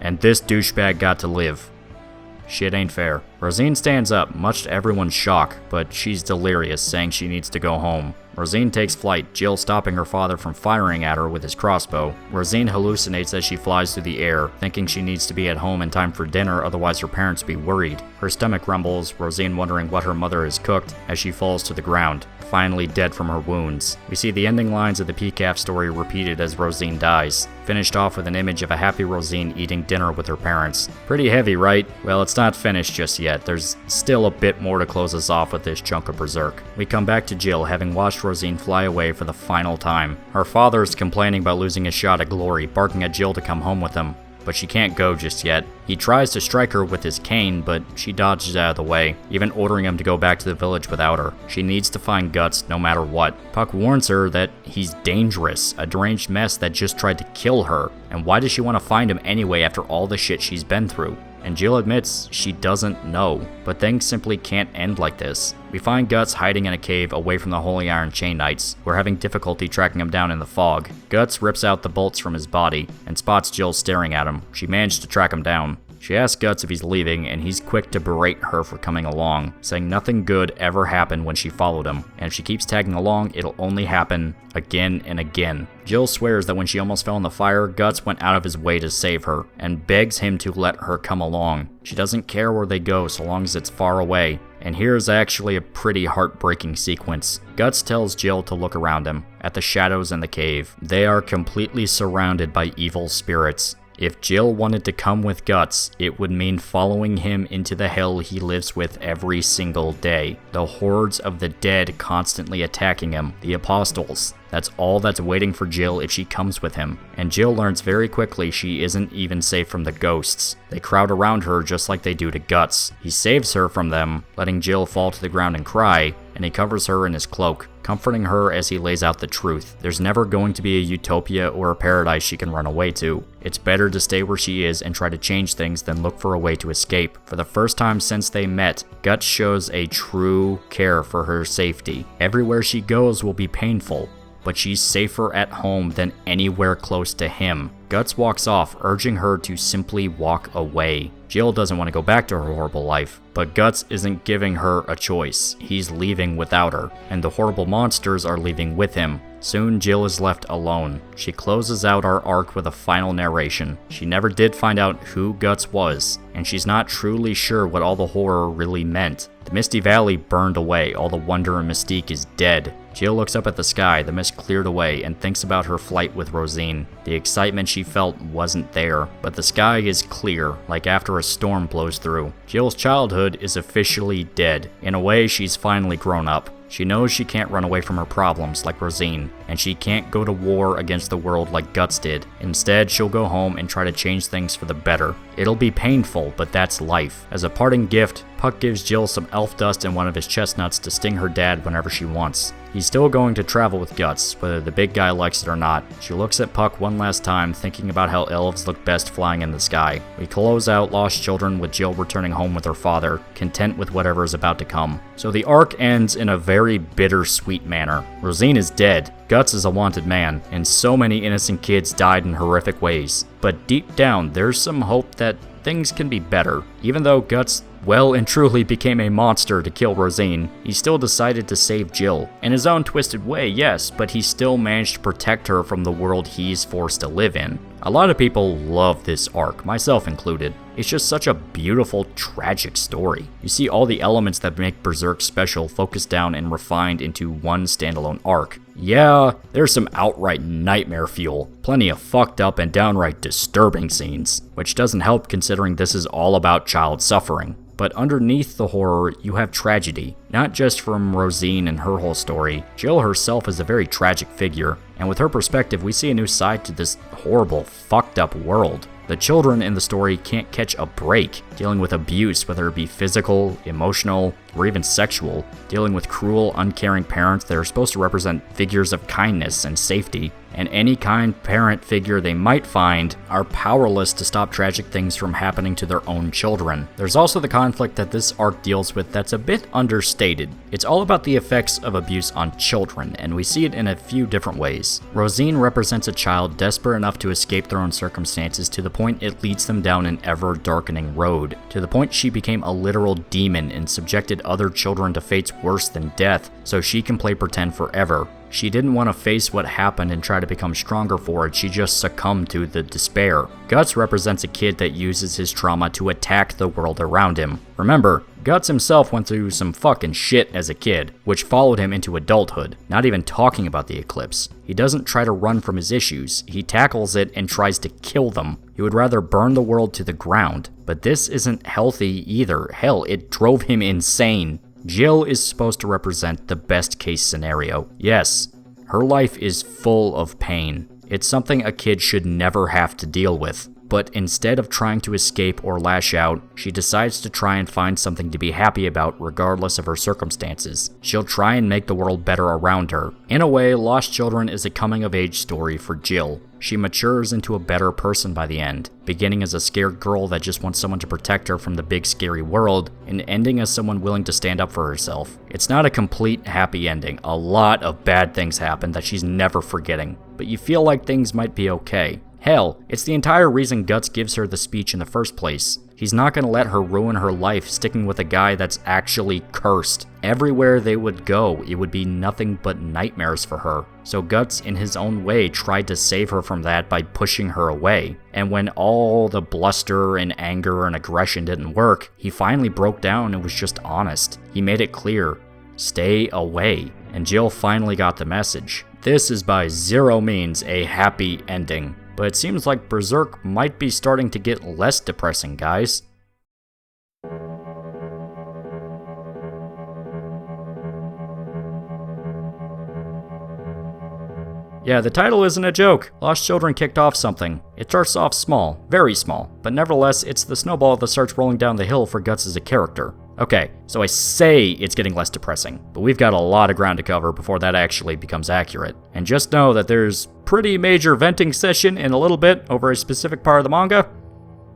and this douchebag got to live. Shit ain't fair. Rosine stands up, much to everyone's shock, but she's delirious, saying she needs to go home. Rosine takes flight, Jill stopping her father from firing at her with his crossbow. Rosine hallucinates as she flies through the air, thinking she needs to be at home in time for dinner, otherwise her parents will be worried. Her stomach rumbles, Rosine wondering what her mother has cooked, as she falls to the ground, finally dead from her wounds. We see the ending lines of the PCAF story repeated as Rosine dies, finished off with an image of a happy Rosine eating dinner with her parents. Pretty heavy, right? Well, it's not finished just yet. There's still a bit more to close us off with this chunk of Berserk. We come back to Jill, having watched Rosine fly away for the final time. Her father is complaining about losing his shot at glory, barking at Jill to come home with him, but she can't go just yet. He tries to strike her with his cane, but she dodges out of the way, even ordering him to go back to the village without her. She needs to find Guts no matter what. Puck warns her that he's dangerous, a deranged mess that just tried to kill her, and why does she want to find him anyway after all the shit she's been through? And Jill admits she doesn't know, but things simply can't end like this. We find Guts hiding in a cave away from the Holy Iron Chain Knights, who are having difficulty tracking him down in the fog. Guts rips out the bolts from his body and spots Jill staring at him. She managed to track him down. She asks Guts if he's leaving, and he's quick to berate her for coming along, saying nothing good ever happened when she followed him, and if she keeps tagging along, it'll only happen again and again. Jill swears that when she almost fell in the fire, Guts went out of his way to save her, and begs him to let her come along. She doesn't care where they go so long as it's far away, and here's actually a pretty heartbreaking sequence. Guts tells Jill to look around him, at the shadows in the cave. They are completely surrounded by evil spirits. If Jill wanted to come with Guts, it would mean following him into the hell he lives with every single day. The hordes of the dead constantly attacking him, the apostles. That's all that's waiting for Jill if she comes with him. And Jill learns very quickly she isn't even safe from the ghosts. They crowd around her just like they do to Guts. He saves her from them, letting Jill fall to the ground and cry, and he covers her in his cloak, comforting her as he lays out the truth. There's never going to be a utopia or a paradise she can run away to. It's better to stay where she is and try to change things than look for a way to escape. For the first time since they met, Guts shows a true care for her safety. Everywhere she goes will be painful, but she's safer at home than anywhere close to him. Guts walks off, urging her to simply walk away. Jill doesn't want to go back to her horrible life, but Guts isn't giving her a choice. He's leaving without her, and the horrible monsters are leaving with him. Soon Jill is left alone. She closes out our arc with a final narration. She never did find out who Guts was, and she's not truly sure what all the horror really meant. The Misty Valley burned away, all the wonder and mystique is dead. Jill looks up at the sky, the mist cleared away, and thinks about her flight with Rosine. The excitement she felt wasn't there, but the sky is clear, like after a storm blows through. Jill's childhood is officially dead. In a way, she's finally grown up. She knows she can't run away from her problems like Rosine, and she can't go to war against the world like Guts did. Instead, she'll go home and try to change things for the better. It'll be painful, but that's life. As a parting gift, Puck gives Jill some elf dust and one of his chestnuts to sting her dad whenever she wants. He's still going to travel with Guts, whether the big guy likes it or not. She looks at Puck one last time, thinking about how elves look best flying in the sky. We close out Lost Children with Jill returning home with her father, content with whatever is about to come. So the arc ends in a very bittersweet manner. Rosine is dead, Guts is a wanted man, and so many innocent kids died in horrific ways. But deep down, there's some hope that things can be better. Even though Guts well and truly became a monster to kill Rosine, he still decided to save Jill. In his own twisted way, yes, but he still managed to protect her from the world he's forced to live in. A lot of people love this arc, myself included. It's just such a beautiful, tragic story. You see all the elements that make Berserk special focused down and refined into one standalone arc. Yeah, there's some outright nightmare fuel, plenty of fucked up and downright disturbing scenes, which doesn't help considering this is all about child suffering. But underneath the horror, you have tragedy, not just from Rosine and her whole story. Jill herself is a very tragic figure, and with her perspective, we see a new side to this horrible, fucked up world. The children in the story can't catch a break, dealing with abuse, whether it be physical, emotional, or even sexual, dealing with cruel, uncaring parents that are supposed to represent figures of kindness and safety. and any kind parent figure they might find are powerless to stop tragic things from happening to their own children. There's also the conflict that this arc deals with that's a bit understated. It's all about the effects of abuse on children, and we see it in a few different ways. Rosine represents a child desperate enough to escape their own circumstances to the point it leads them down an ever-darkening road, to the point she became a literal demon and subjected other children to fates worse than death so she can play pretend forever. She didn't want to face what happened and try to become stronger for it, she just succumbed to the despair. Guts represents a kid that uses his trauma to attack the world around him. Remember, Guts himself went through some fucking shit as a kid, which followed him into adulthood, not even talking about the eclipse. He doesn't try to run from his issues, he tackles it and tries to kill them. He would rather burn the world to the ground. But this isn't healthy either. Hell, it drove him insane. Jill is supposed to represent the best case scenario. Yes, her life is full of pain. It's something a kid should never have to deal with. But instead of trying to escape or lash out, she decides to try and find something to be happy about regardless of her circumstances. She'll try and make the world better around her. In a way, Lost Children is a coming-of-age story for Jill. She matures into a better person by the end, beginning as a scared girl that just wants someone to protect her from the big scary world, and ending as someone willing to stand up for herself. It's not a complete happy ending. A lot of bad things happen that she's never forgetting, but you feel like things might be okay. Hell, it's the entire reason Guts gives her the speech in the first place. He's not going to let her ruin her life sticking with a guy that's actually cursed. Everywhere they would go, it would be nothing but nightmares for her. So Guts, in his own way, tried to save her from that by pushing her away. And when all the bluster and anger and aggression didn't work, he finally broke down and was just honest. He made it clear, stay away. And Jill finally got the message. This is by zero means a happy ending. But it seems like Berserk might be starting to get less depressing, guys. Yeah, the title isn't a joke. Lost Children kicked off something. It starts off small, very small, but nevertheless, it's the snowball that starts rolling down the hill for Guts as a character. Okay, so I say it's getting less depressing, but we've got a lot of ground to cover before that actually becomes accurate. And just know that there's pretty major venting session in a little bit over a specific part of the manga.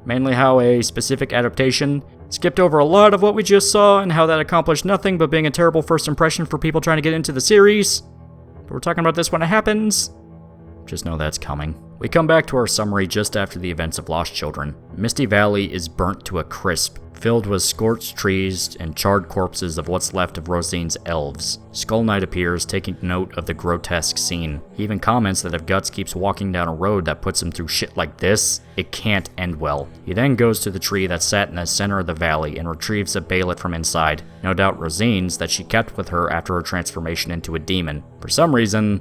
Mainly how a specific adaptation skipped over a lot of what we just saw and how that accomplished nothing but being a terrible first impression for people trying to get into the series. But we're talking about this when it happens. Just know that's coming. We come back to our summary just after the events of Lost Children. Misty Valley is burnt to a crisp, filled with scorched trees and charred corpses of what's left of Rosine's elves. Skull Knight appears, taking note of the grotesque scene. He even comments that if Guts keeps walking down a road that puts him through shit like this, it can't end well. He then goes to the tree that sat in the center of the valley and retrieves a bailet from inside. No doubt Rosine's that she kept with her after her transformation into a demon. For some reason,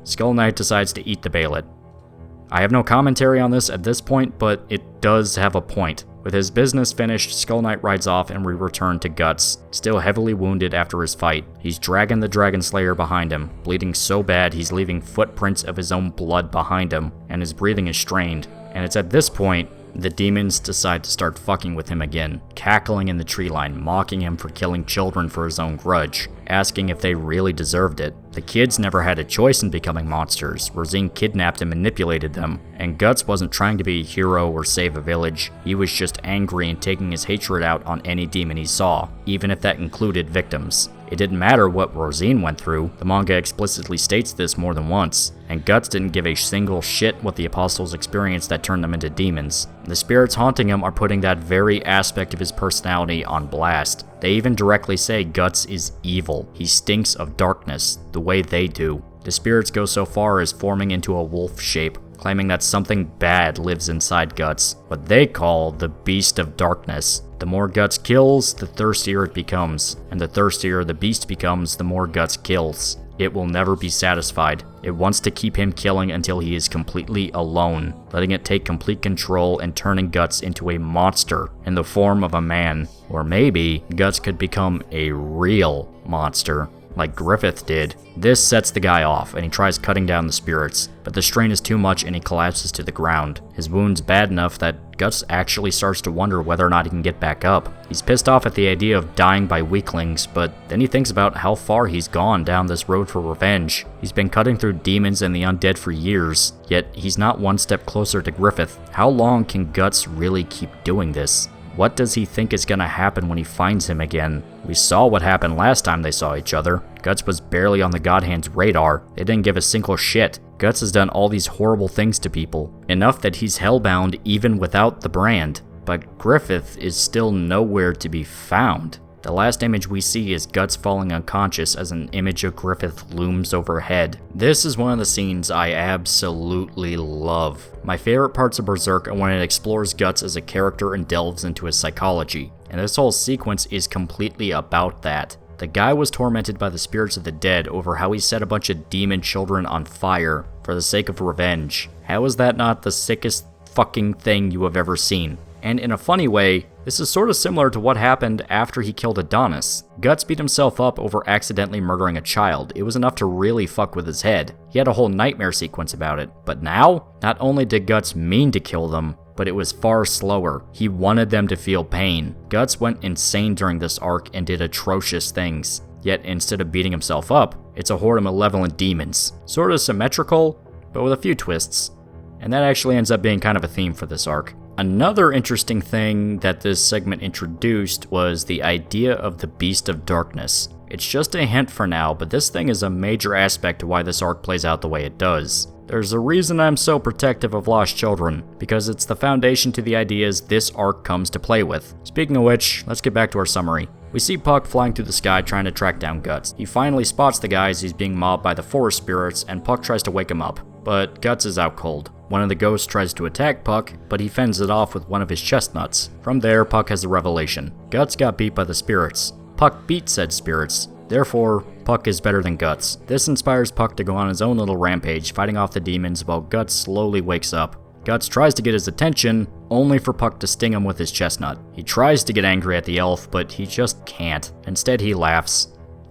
Skull Knight decides to eat the bailet. I have no commentary on this at this point, but it does have a point. With his business finished, Skull Knight rides off and we return to Guts, still heavily wounded after his fight. He's dragging the Dragon Slayer behind him, bleeding so bad he's leaving footprints of his own blood behind him, and his breathing is strained. And it's at this point, the demons decide to start fucking with him again, cackling in the tree line, mocking him for killing children for his own grudge, asking if they really deserved it. The kids never had a choice in becoming monsters. Rosine kidnapped and manipulated them, and Guts wasn't trying to be a hero or save a village. He was just angry and taking his hatred out on any demon he saw, even if that included victims. It didn't matter what Rosine went through, the manga explicitly states this more than once, and Guts didn't give a single shit what the apostles experienced that turned them into demons. The spirits haunting him are putting that very aspect of his personality on blast. They even directly say Guts is evil. He stinks of darkness, the way they do. The spirits go so far as forming into a wolf shape, claiming that something bad lives inside Guts, what they call the Beast of Darkness. The more Guts kills, the thirstier it becomes, and the thirstier the beast becomes, the more Guts kills. It will never be satisfied. It wants to keep him killing until he is completely alone, letting it take complete control and turning Guts into a monster in the form of a man. Or maybe Guts could become a real monster. like Griffith did, this sets the guy off, and he tries cutting down the spirits, but the strain is too much and he collapses to the ground. His wound's bad enough that Guts actually starts to wonder whether or not he can get back up. He's pissed off at the idea of dying by weaklings, but then he thinks about how far he's gone down this road for revenge. He's been cutting through demons and the undead for years, yet he's not one step closer to Griffith. How long can Guts really keep doing this? What does he think is gonna happen when he finds him again? We saw what happened last time they saw each other. Guts was barely on the Godhand's radar. They didn't give a single shit. Guts has done all these horrible things to people, enough that he's hellbound even without the brand. But Griffith is still nowhere to be found. The last image we see is Guts falling unconscious as an image of Griffith looms overhead. This is one of the scenes I absolutely love. My favorite parts of Berserk are when it explores Guts as a character and delves into his psychology, and this whole sequence is completely about that. The guy was tormented by the spirits of the dead over how he set a bunch of demon children on fire for the sake of revenge. How is that not the sickest fucking thing you have ever seen? And in a funny way, this is sort of similar to what happened after he killed Adonis. Guts beat himself up over accidentally murdering a child. It was enough to really fuck with his head. He had a whole nightmare sequence about it. But now, not only did Guts mean to kill them, but it was far slower. He wanted them to feel pain. Guts went insane during this arc and did atrocious things. Yet instead of beating himself up, it's a horde of malevolent demons. Sort of symmetrical, but with a few twists. And that actually ends up being kind of a theme for this arc. Another interesting thing that this segment introduced was the idea of the Beast of Darkness. It's just a hint for now, but this thing is a major aspect to why this arc plays out the way it does. There's a reason I'm so protective of lost children, because it's the foundation to the ideas this arc comes to play with. Speaking of which, let's get back to our summary. We see Puck flying through the sky trying to track down Guts. He finally spots the guy as he's being mobbed by the forest spirits, and Puck tries to wake him up, but Guts is out cold. One of the ghosts tries to attack Puck, but he fends it off with one of his chestnuts. From there, Puck has a revelation. Guts got beat by the spirits. Puck beat said spirits. Therefore, Puck is better than Guts. This inspires Puck to go on his own little rampage, fighting off the demons while Guts slowly wakes up. Guts tries to get his attention, only for Puck to sting him with his chestnut. He tries to get angry at the elf, but he just can't. Instead, he laughs.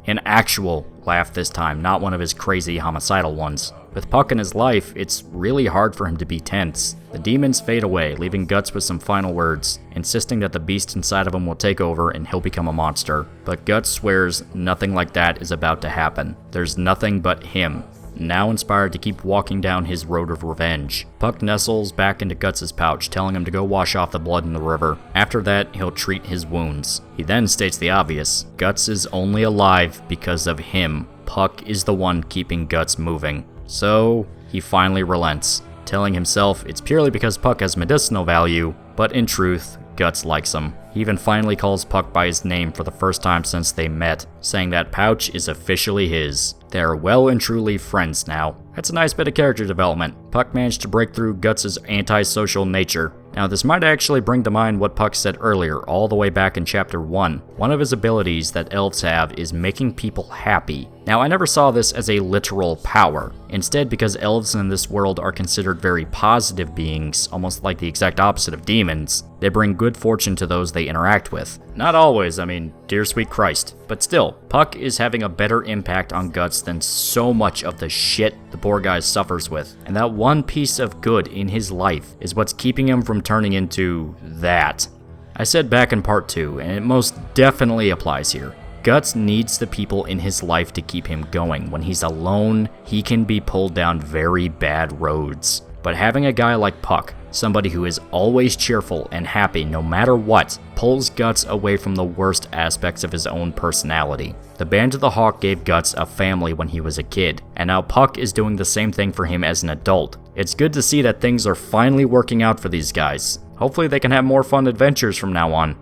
An actual laugh this time, not one of his crazy homicidal ones. With Puck in his life, it's really hard for him to be tense. The demons fade away, leaving Guts with some final words, insisting that the beast inside of him will take over and he'll become a monster. But Guts swears nothing like that is about to happen. There's nothing but him, now inspired to keep walking down his road of revenge. Puck nestles back into Guts' pouch, telling him to go wash off the blood in the river. After that, he'll treat his wounds. He then states the obvious. Guts is only alive because of him. Puck is the one keeping Guts moving. So, he finally relents, telling himself it's purely because Puck has medicinal value, but in truth, Guts likes him. He even finally calls Puck by his name for the first time since they met, saying that pouch is officially his. They are well and truly friends now. That's a nice bit of character development. Puck managed to break through Guts' antisocial nature. Now this might actually bring to mind what Puck said earlier, all the way back in chapter 1. One of his abilities that elves have is making people happy. Now I never saw this as a literal power. Instead, because elves in this world are considered very positive beings, almost like the exact opposite of demons, they bring good fortune to those they interact with. Not always, I mean, dear sweet Christ. But still, Puck is having a better impact on Guts than so much of the shit the poor guy suffers with. And that one piece of good in his life is what's keeping him from turning into that. I said back in part 2, and it most definitely applies here. Guts needs the people in his life to keep him going. When he's alone, he can be pulled down very bad roads. But having a guy like Puck, somebody who is always cheerful and happy no matter what, pulls Guts away from the worst aspects of his own personality. The Band of the Hawk gave Guts a family when he was a kid, and now Puck is doing the same thing for him as an adult. It's good to see that things are finally working out for these guys. Hopefully they can have more fun adventures from now on.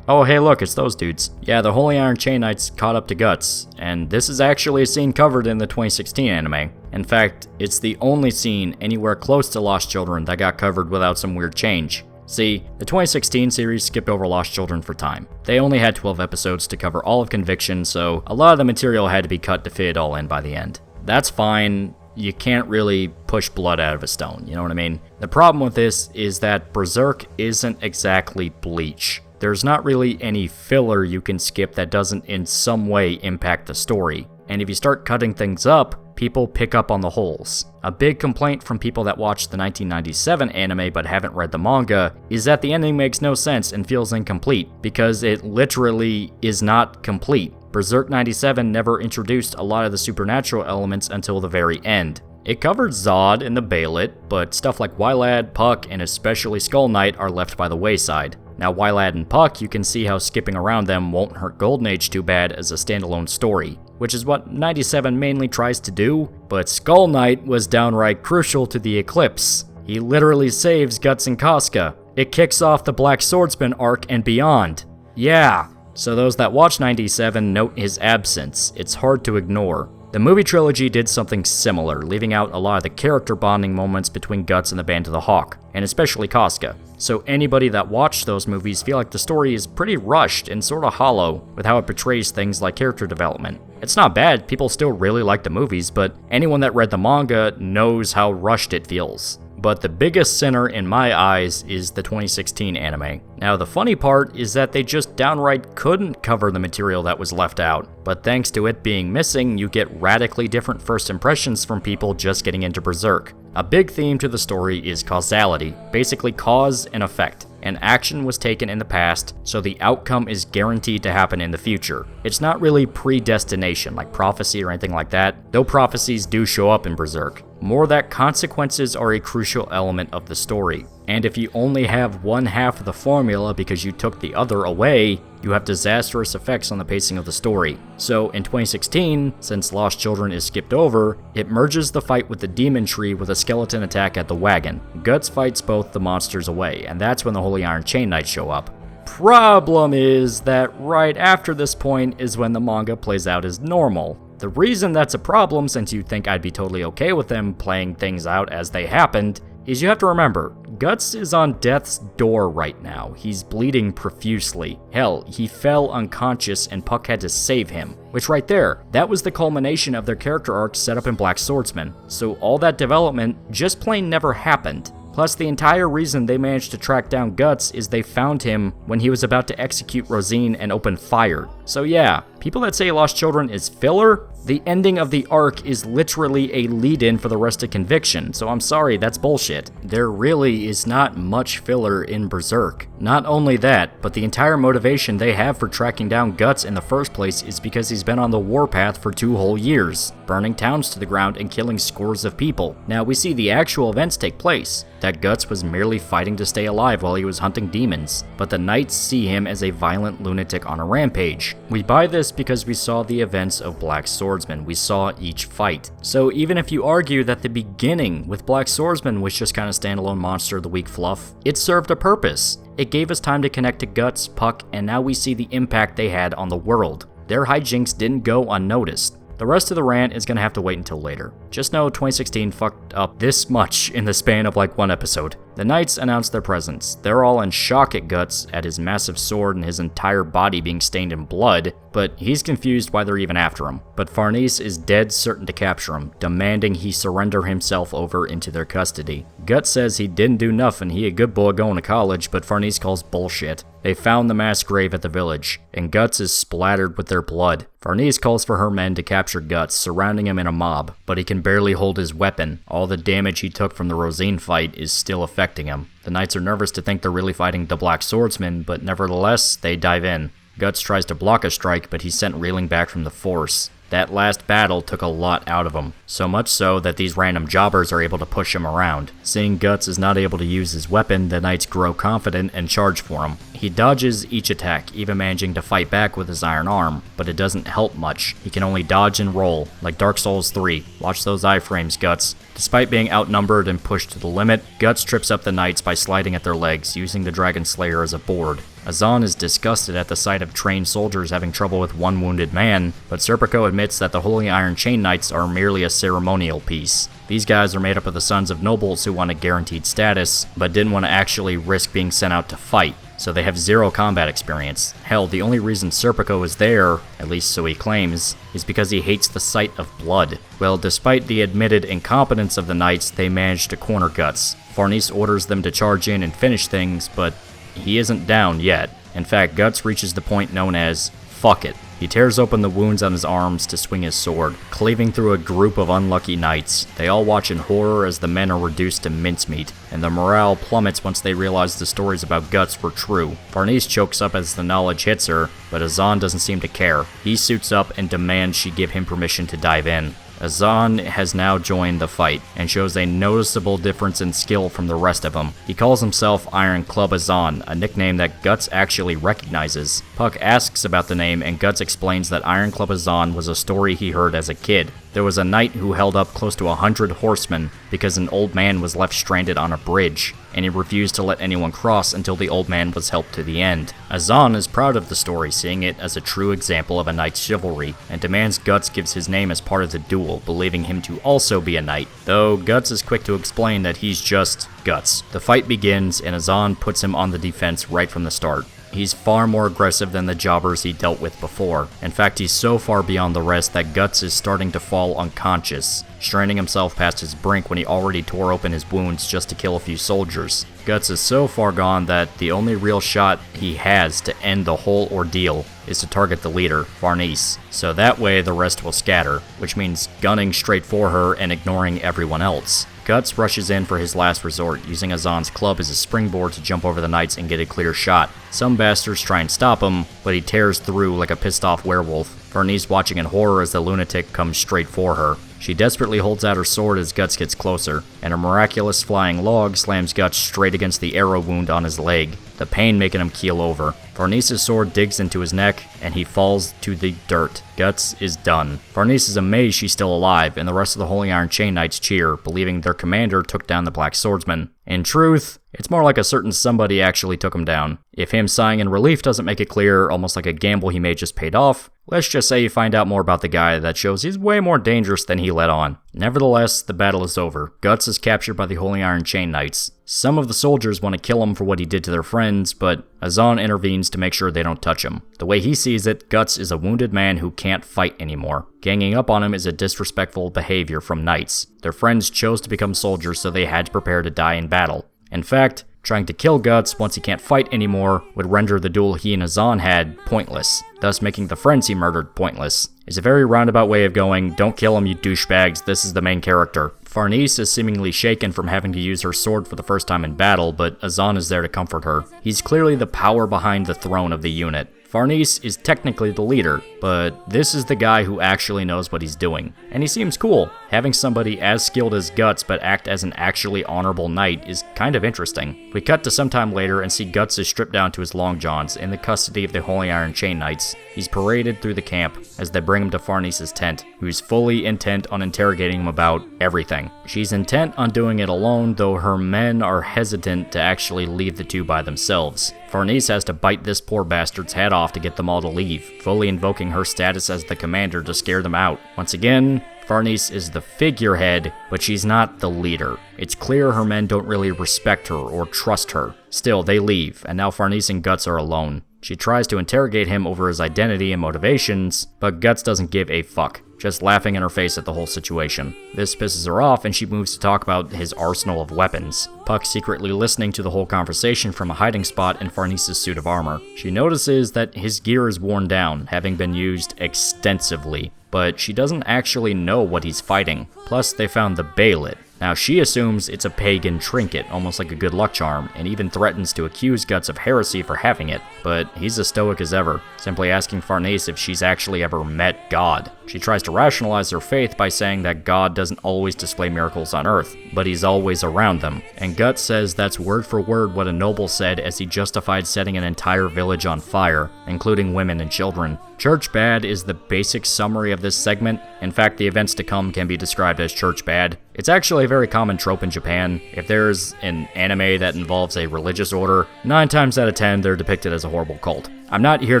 Oh hey look, it's those dudes. Yeah, the Holy Iron Chain Knights caught up to Guts, and this is actually a scene covered in the 2016 anime. In fact, it's the only scene anywhere close to Lost Children that got covered without some weird change. See, the 2016 series skipped over Lost Children for time. They only had 12 episodes to cover all of Conviction, so a lot of the material had to be cut to fit it all in by the end. That's fine. You can't really push blood out of a stone, you know what I mean? The problem with this is that Berserk isn't exactly Bleach. There's not really any filler you can skip that doesn't in some way impact the story. And if you start cutting things up, people pick up on the holes. A big complaint from people that watched the 1997 anime but haven't read the manga is that the ending makes no sense and feels incomplete, because it literally is not complete. Berserk 97 never introduced a lot of the supernatural elements until the very end. It covered Zod and the Baelit, but stuff like Wylad, Puck, and especially Skull Knight are left by the wayside. Now Wylad and Puck, you can see how skipping around them won't hurt Golden Age too bad as a standalone story, which is what 97 mainly tries to do, but Skull Knight was downright crucial to the Eclipse. He literally saves Guts and Casca. It kicks off the Blackswordsman arc and beyond. Yeah, so those that watch 97 note his absence. It's hard to ignore. The movie trilogy did something similar, leaving out a lot of the character bonding moments between Guts and the Band of the Hawk, and especially Casca. So anybody that watched those movies feel like the story is pretty rushed and sorta hollow with how it portrays things like character development. It's not bad, people still really like the movies, but anyone that read the manga knows how rushed it feels. But the biggest sinner in my eyes is the 2016 anime. Now the funny part is that they just downright couldn't cover the material that was left out, but thanks to it being missing, you get radically different first impressions from people just getting into Berserk. A big theme to the story is causality, basically cause and effect. An action was taken in the past, so the outcome is guaranteed to happen in the future. It's not really predestination like prophecy or anything like that, though prophecies do show up in Berserk. More that consequences are a crucial element of the story. And if you only have one half of the formula because you took the other away, you have disastrous effects on the pacing of the story. So in 2016, since Lost Children is skipped over, it merges the fight with the demon tree with a skeleton attack at the wagon. Guts fights both the monsters away, and that's when the Holy Iron Chain Knights show up. Problem is that right after this point is when the manga plays out as normal. The reason that's a problem, since you'd think I'd be totally okay with them playing things out as they happened, is you have to remember, Guts is on death's door right now. He's bleeding profusely. Hell, he fell unconscious and Puck had to save him. Which right there, that was the culmination of their character arc set up in Blackswordsman. So all that development just plain never happened. Plus, the entire reason they managed to track down Guts is they found him when he was about to execute Rosine and open fire. So yeah, people that say Lost Children is filler, the ending of the arc is literally a lead-in for the rest of Conviction, so I'm sorry, that's bullshit. There really is not much filler in Berserk. Not only that, but the entire motivation they have for tracking down Guts in the first place is because he's been on the warpath for 2 whole years, burning towns to the ground and killing scores of people. Now, we see the actual events take place, that Guts was merely fighting to stay alive while he was hunting demons, but the Knights see him as a violent lunatic on a rampage. We buy this because we saw the events of Blackswordsman, we saw each fight. So even if you argue that the beginning with Blackswordsman was just kind of standalone monster of the week fluff, it served a purpose. It gave us time to connect to Guts, Puck, and now we see the impact they had on the world. Their hijinks didn't go unnoticed. The rest of the rant is gonna have to wait until later. Just know 2016 fucked up this much in the span of like 1 episode. The Knights announce their presence. They're all in shock at Guts, at his massive sword and his entire body being stained in blood, but he's confused why they're even after him. But Farnese is dead certain to capture him, demanding he surrender himself over into their custody. Guts says he didn't do nothing, he a good boy going to college, but Farnese calls bullshit. They found the mass grave at the village, and Guts is splattered with their blood. Farnese calls for her men to capture Guts, surrounding him in a mob, but he can barely hold his weapon. All the damage he took from the Rosine fight is still affecting him. The Knights are nervous to think they're really fighting the Black Swordsman, but nevertheless, they dive in. Guts tries to block a strike, but he's sent reeling back from the force. That last battle took a lot out of him, so much so that these random jobbers are able to push him around. Seeing Guts is not able to use his weapon, the Knights grow confident and charge for him. He dodges each attack, even managing to fight back with his iron arm, but it doesn't help much. He can only dodge and roll, like Dark Souls 3. Watch those iframes, Guts. Despite being outnumbered and pushed to the limit, Guts trips up the Knights by sliding at their legs, using the Dragon Slayer as a board. Azan is disgusted at the sight of trained soldiers having trouble with one wounded man, but Serpico admits that the Holy Iron Chain Knights are merely a ceremonial piece. These guys are made up of the sons of nobles who wanted guaranteed status, but didn't want to actually risk being sent out to fight, so they have 0 combat experience. Hell, the only reason Serpico is there, at least so he claims, is because he hates the sight of blood. Well, despite the admitted incompetence of the Knights, they manage to corner Guts. Farnese orders them to charge in and finish things, but he isn't down yet. In fact, Guts reaches the point known as fuck it. He tears open the wounds on his arms to swing his sword, cleaving through a group of unlucky knights. They all watch in horror as the men are reduced to mincemeat, and the morale plummets once they realize the stories about Guts were true. Farnese chokes up as the knowledge hits her, but Azan doesn't seem to care. He suits up and demands she give him permission to dive in. Azan has now joined the fight, and shows a noticeable difference in skill from the rest of them. He calls himself Iron Club Azan, a nickname that Guts actually recognizes. Puck asks about the name, and Guts explains that Iron Club Azan was a story he heard as a kid. There was a knight who held up close to 100 horsemen because an old man was left stranded on a bridge, and he refused to let anyone cross until the old man was helped to the end. Azan is proud of the story, seeing it as a true example of a knight's chivalry, and demands Guts gives his name as part of the duel, believing him to also be a knight, though Guts is quick to explain that he's just Guts. The fight begins, and Azan puts him on the defense right from the start. He's far more aggressive than the jobbers he dealt with before. In fact, he's so far beyond the rest that Guts is starting to fall unconscious, straining himself past his brink when he already tore open his wounds just to kill a few soldiers. Guts is so far gone that the only real shot he has to end the whole ordeal is to target the leader, Farnese, so that way the rest will scatter, which means gunning straight for her and ignoring everyone else. Guts rushes in for his last resort, using Azan's club as a springboard to jump over the knights and get a clear shot. Some bastards try and stop him, but he tears through like a pissed off werewolf, Farnese watching in horror as the lunatic comes straight for her. She desperately holds out her sword as Guts gets closer, and a miraculous flying log slams Guts straight against the arrow wound on his leg, the pain making him keel over. Farnese's sword digs into his neck, and he falls to the dirt. Guts is done. Farnese is amazed she's still alive, and the rest of the Holy Iron Chain Knights cheer, believing their commander took down the Blackswordsman. In truth, it's more like a certain somebody actually took him down. If him sighing in relief doesn't make it clear, almost like a gamble he made just paid off, let's just say you find out more about the guy that shows he's way more dangerous than he let on. Nevertheless, the battle is over. Guts is captured by the Holy Iron Chain Knights. Some of the soldiers want to kill him for what he did to their friends, but Azan intervenes to make sure they don't touch him. The way he sees it, Guts is a wounded man who can't fight anymore. Ganging up on him is a disrespectful behavior from knights. Their friends chose to become soldiers, so they had to prepare to die in battle. In fact, trying to kill Guts once he can't fight anymore would render the duel he and Azan had pointless, thus making the friends he murdered pointless. It's a very roundabout way of going, don't kill him you douchebags, this is the main character. Farnese is seemingly shaken from having to use her sword for the first time in battle, but Azan is there to comfort her. He's clearly the power behind the throne of the unit. Farnese is technically the leader, but this is the guy who actually knows what he's doing. And he seems cool. Having somebody as skilled as Guts but act as an actually honorable knight is kind of interesting. We cut to sometime later and see Guts is stripped down to his long johns in the custody of the Holy Iron Chain Knights. He's paraded through the camp as they bring him to Farnese's tent, who's fully intent on interrogating him about everything. She's intent on doing it alone, though her men are hesitant to actually leave the two by themselves. Farnese has to bite this poor bastard's head off to get them all to leave, fully invoking her status as the commander to scare them out. Once again, Farnese is the figurehead, but she's not the leader. It's clear her men don't really respect her or trust her. Still, they leave, and now Farnese and Guts are alone. She tries to interrogate him over his identity and motivations, but Guts doesn't give a fuck, just laughing in her face at the whole situation. This pisses her off, and she moves to talk about his arsenal of weapons. Puck secretly listening to the whole conversation from a hiding spot in Farnese's suit of armor. She notices that his gear is worn down, having been used extensively, but she doesn't actually know what he's fighting. Plus, they found the Baylet. Now, she assumes it's a pagan trinket, almost like a good luck charm, and even threatens to accuse Guts of heresy for having it, but he's as stoic as ever, simply asking Farnese if she's actually ever met God. She tries to rationalize her faith by saying that God doesn't always display miracles on Earth, but he's always around them, and Guts says that's word for word what a noble said as he justified setting an entire village on fire, including women and children. Church bad is the basic summary of this segment. In fact, the events to come can be described as church bad. It's actually a very common trope in Japan. If there's an anime that involves a religious order, 9 times out of 10 they're depicted as a horrible cult. I'm not here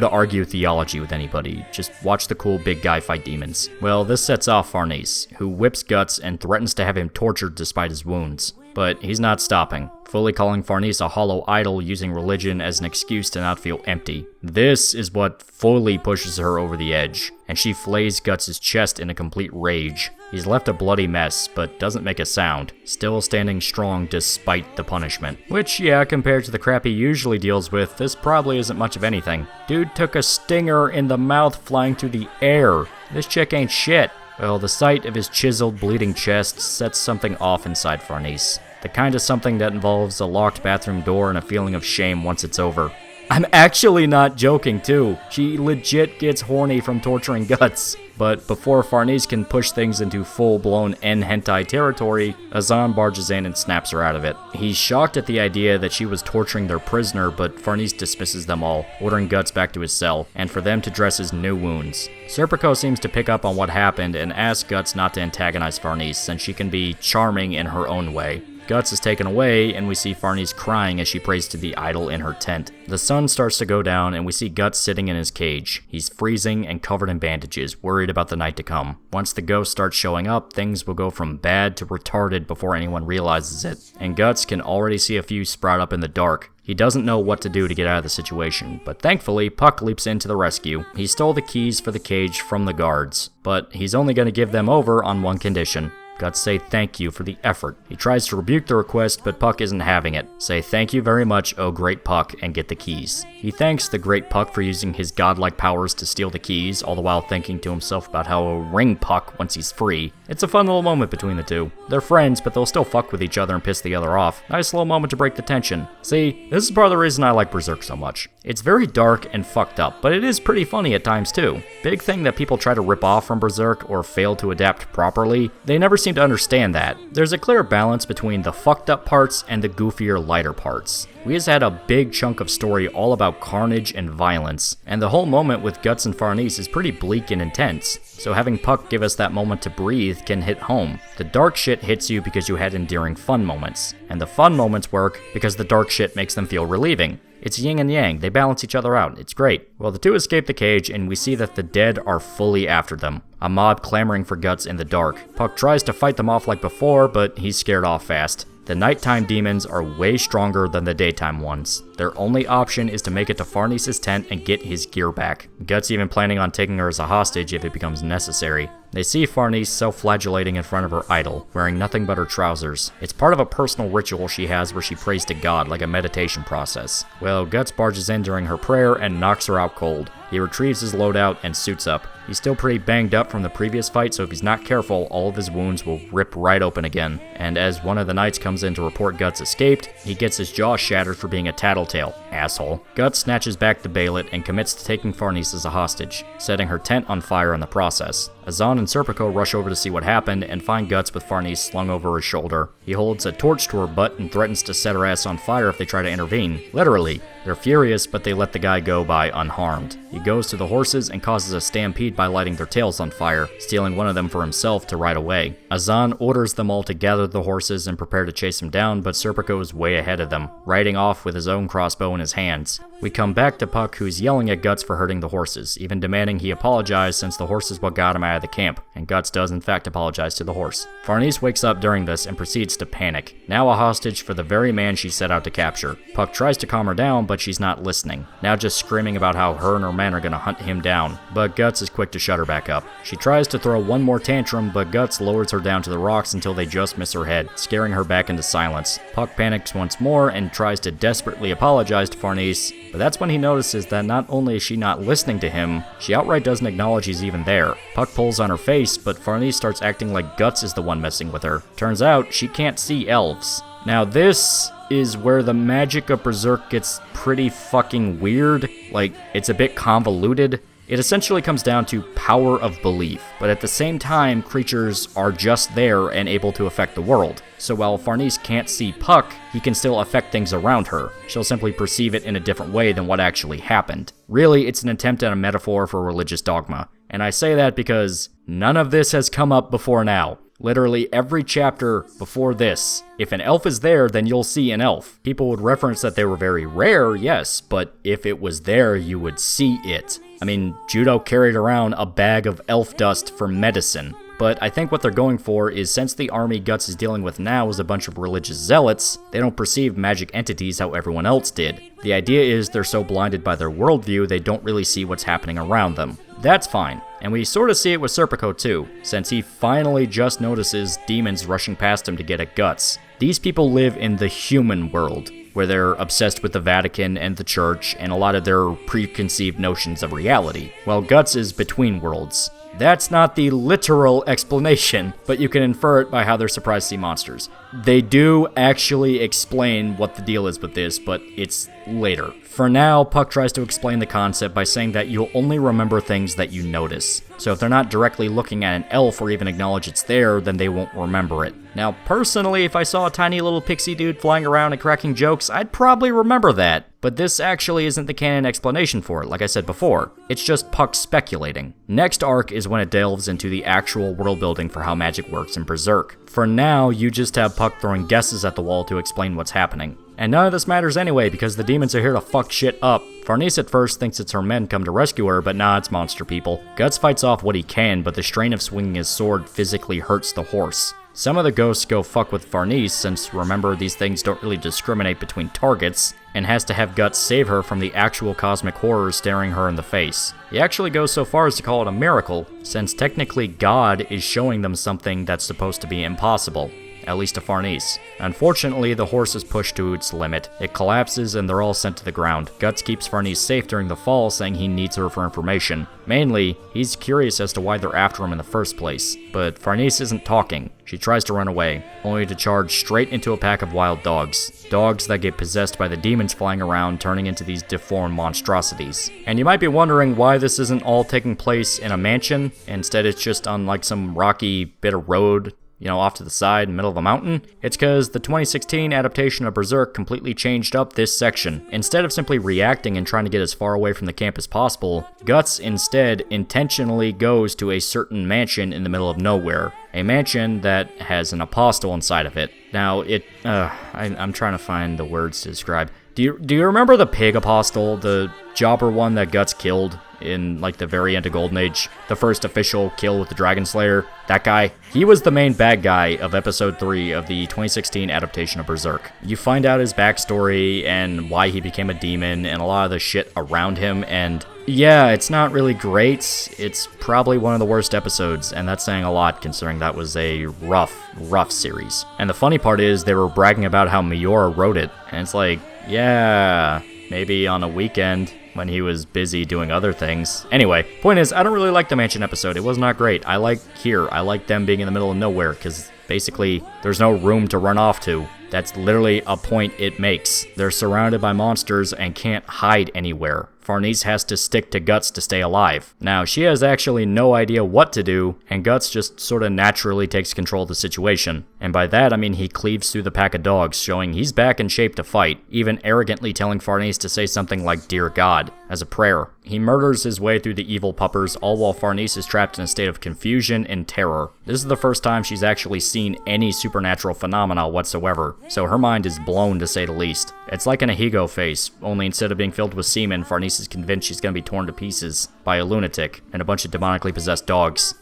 to argue theology with anybody, just watch the cool big guy fight demons. Well, this sets off Farnese, who whips Guts and threatens to have him tortured despite his wounds. But he's not stopping, fully calling Farnese a hollow idol, using religion as an excuse to not feel empty. This is what fully pushes her over the edge, and she flays Guts' chest in a complete rage. He's left a bloody mess, but doesn't make a sound, still standing strong despite the punishment. Which, yeah, compared to the crap he usually deals with, this probably isn't much of anything. Dude took a stinger in the mouth flying through the air. This chick ain't shit. Well, the sight of his chiseled, bleeding chest sets something off inside Farnese. The kind of something that involves a locked bathroom door and a feeling of shame once it's over. I'm actually not joking, too. She legit gets horny from torturing Guts. But before Farnese can push things into full-blown hentai territory, Azan barges in and snaps her out of it. He's shocked at the idea that she was torturing their prisoner, but Farnese dismisses them all, ordering Guts back to his cell, and for them to dress his new wounds. Serpico seems to pick up on what happened and asks Guts not to antagonize Farnese, since she can be charming in her own way. Guts is taken away, and we see Farnese crying as she prays to the idol in her tent. The sun starts to go down, and we see Guts sitting in his cage. He's freezing and covered in bandages, worried about the night to come. Once the ghost starts showing up, things will go from bad to retarded before anyone realizes it, and Guts can already see a few sprout up in the dark. He doesn't know what to do to get out of the situation, but thankfully, Puck leaps in to the rescue. He stole the keys for the cage from the guards, but he's only going to give them over on one condition. Guts say thank you for the effort. He tries to rebuke the request, but Puck isn't having it. Say thank you very much, oh great Puck, and get the keys. He thanks the great Puck for using his godlike powers to steal the keys, all the while thinking to himself about how he'll ring Puck once he's free. It's a fun little moment between the two. They're friends, but they'll still fuck with each other and piss the other off. Nice little moment to break the tension. See, this is part of the reason I like Berserk so much. It's very dark and fucked up, but it is pretty funny at times too. Big thing that people try to rip off from Berserk or fail to adapt properly, they never seem to understand that. There's a clear balance between the fucked up parts and the goofier, lighter parts. We just had a big chunk of story all about carnage and violence, and the whole moment with Guts and Farnese is pretty bleak and intense, so having Puck give us that moment to breathe can hit home. The dark shit hits you because you had endearing fun moments, and the fun moments work because the dark shit makes them feel relieving. It's yin and yang, they balance each other out, it's great. Well, the two escape the cage, and we see that the dead are fully after them. A mob clamoring for Guts in the dark. Puck tries to fight them off like before, but he's scared off fast. The nighttime demons are way stronger than the daytime ones. Their only option is to make it to Farnese's tent and get his gear back. Guts even planning on taking her as a hostage if it becomes necessary. They see Farnese self-flagellating in front of her idol, wearing nothing but her trousers. It's part of a personal ritual she has where she prays to God like a meditation process. Well, Guts barges in during her prayer and knocks her out cold. He retrieves his loadout and suits up. He's still pretty banged up from the previous fight, so if he's not careful, all of his wounds will rip right open again. And as one of the knights comes in to report Guts escaped, he gets his jaw shattered for being a tattletale. Asshole. Guts snatches back the Bailet and commits to taking Farnese as a hostage, setting her tent on fire in the process. Azan and Serpico rush over to see what happened and find Guts with Farnese slung over his shoulder. He holds a torch to her butt and threatens to set her ass on fire if they try to intervene. Literally. They're furious, but they let the guy go by unharmed. He goes to the horses and causes a stampede by lighting their tails on fire, stealing one of them for himself to ride away. Azan orders them all to gather the horses and prepare to chase him down, but Serpico is way ahead of them, riding off with his own crossbow in his hands. We come back to Puck, who's yelling at Guts for hurting the horses, even demanding he apologize since the horse is what got him out of the camp, and Guts does in fact apologize to the horse. Farnese wakes up during this and proceeds to panic, now a hostage for the very man she set out to capture. Puck tries to calm her down, but she's not listening, now just screaming about how her and her men are gonna hunt him down, but Guts is quick to shut her back up. She tries to throw one more tantrum, but Guts lowers her down to the rocks until they just miss her head, scaring her back into silence. Puck panics once more and tries to desperately apologize to Farnese, but that's when he notices that not only is she not listening to him, she outright doesn't acknowledge he's even there. Puck pulls on her face, but Farnese starts acting like Guts is the one messing with her. Turns out, she can't see elves. Now this is where the magic of Berserk gets pretty fucking weird. Like, it's a bit convoluted. It essentially comes down to power of belief, but at the same time, creatures are just there and able to affect the world. So while Farnese can't see Puck, he can still affect things around her. She'll simply perceive it in a different way than what actually happened. Really, it's an attempt at a metaphor for religious dogma. And I say that because none of this has come up before now. Literally every chapter before this, if an elf is there, then you'll see an elf. People would reference that they were very rare, yes, but if it was there, you would see it. I mean, Judo carried around a bag of elf dust for medicine. But I think what they're going for is, since the army Guts is dealing with now is a bunch of religious zealots, they don't perceive magic entities how everyone else did. The idea is they're so blinded by their worldview they don't really see what's happening around them. That's fine, and we sort of see it with Serpico too, since he finally just notices demons rushing past him to get at Guts. These people live in the human world, where they're obsessed with the Vatican and the Church and a lot of their preconceived notions of reality, while Guts is between worlds. That's not the literal explanation, but you can infer it by how they're surprised to see monsters. They do actually explain what the deal is with this, but it's later. For now, Puck tries to explain the concept by saying that you'll only remember things that you notice. So if they're not directly looking at an elf or even acknowledge it's there, then they won't remember it. Now, personally, if I saw a tiny little pixie dude flying around and cracking jokes, I'd probably remember that. But this actually isn't the canon explanation for it, like I said before. It's just Puck speculating. Next arc is when it delves into the actual world building for how magic works in Berserk. For now, you just have Puck throwing guesses at the wall to explain what's happening. And none of this matters anyway, because the demons are here to fuck shit up. Farnese at first thinks it's her men come to rescue her, but nah, it's monster people. Guts fights off what he can, but the strain of swinging his sword physically hurts the horse. Some of the ghosts go fuck with Farnese, since remember, these things don't really discriminate between targets, and has to have Guts save her from the actual cosmic horrors staring her in the face. He actually goes so far as to call it a miracle, since technically God is showing them something that's supposed to be impossible. At least to Farnese. Unfortunately, the horse is pushed to its limit. It collapses and they're all sent to the ground. Guts keeps Farnese safe during the fall, saying he needs her for information. Mainly, he's curious as to why they're after him in the first place. But Farnese isn't talking. She tries to run away, only to charge straight into a pack of wild dogs. Dogs that get possessed by the demons flying around, turning into these deformed monstrosities. And you might be wondering why this isn't all taking place in a mansion. Instead, it's just on like some rocky bit of road, you know, off to the side in the middle of a mountain. It's because the 2016 adaptation of Berserk completely changed up this section. Instead of simply reacting and trying to get as far away from the camp as possible, Guts instead intentionally goes to a certain mansion in the middle of nowhere. A mansion that has an apostle inside of it. Now, I'm trying to find the words to describe. Do you remember the pig apostle, the jobber one that Guts killed in like the very end of Golden Age? The first official kill with the Dragon Slayer? That guy? He was the main bad guy of episode 3 of the 2016 adaptation of Berserk. You find out his backstory and why he became a demon and a lot of the shit around him, and yeah, it's not really great. It's probably one of the worst episodes, and that's saying a lot considering that was a rough series. And the funny part is they were bragging about how Miura wrote it, and it's like, yeah, maybe on a weekend when he was busy doing other things. Anyway, point is, I don't really like the mansion episode. It was not great. I like them being in the middle of nowhere, because basically there's no room to run off to. That's literally a point it makes. They're surrounded by monsters and can't hide anywhere. Farnese has to stick to Guts to stay alive. Now, she has actually no idea what to do, and Guts just sort of naturally takes control of the situation. And by that, I mean he cleaves through the pack of dogs, showing he's back in shape to fight, even arrogantly telling Farnese to say something like, "Dear God," as a prayer. He murders his way through the evil puppers, all while Farnese is trapped in a state of confusion and terror. This is the first time she's actually seen any supernatural phenomena whatsoever, so her mind is blown to say the least. It's like an Ahigo face, only instead of being filled with semen, Farnese is convinced she's gonna be torn to pieces by a lunatic and a bunch of demonically possessed dogs.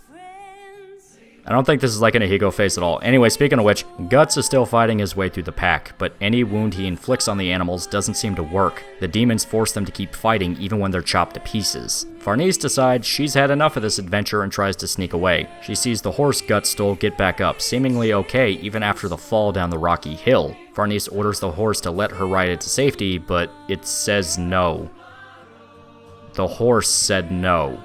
I don't think this is like an Ahigo face at all. Anyway, speaking of which, Guts is still fighting his way through the pack, but any wound he inflicts on the animals doesn't seem to work. The demons force them to keep fighting even when they're chopped to pieces. Farnese decides she's had enough of this adventure and tries to sneak away. She sees the horse Guts stole get back up, seemingly okay even after the fall down the rocky hill. Farnese orders the horse to let her ride it to safety, but it says no. The horse said no.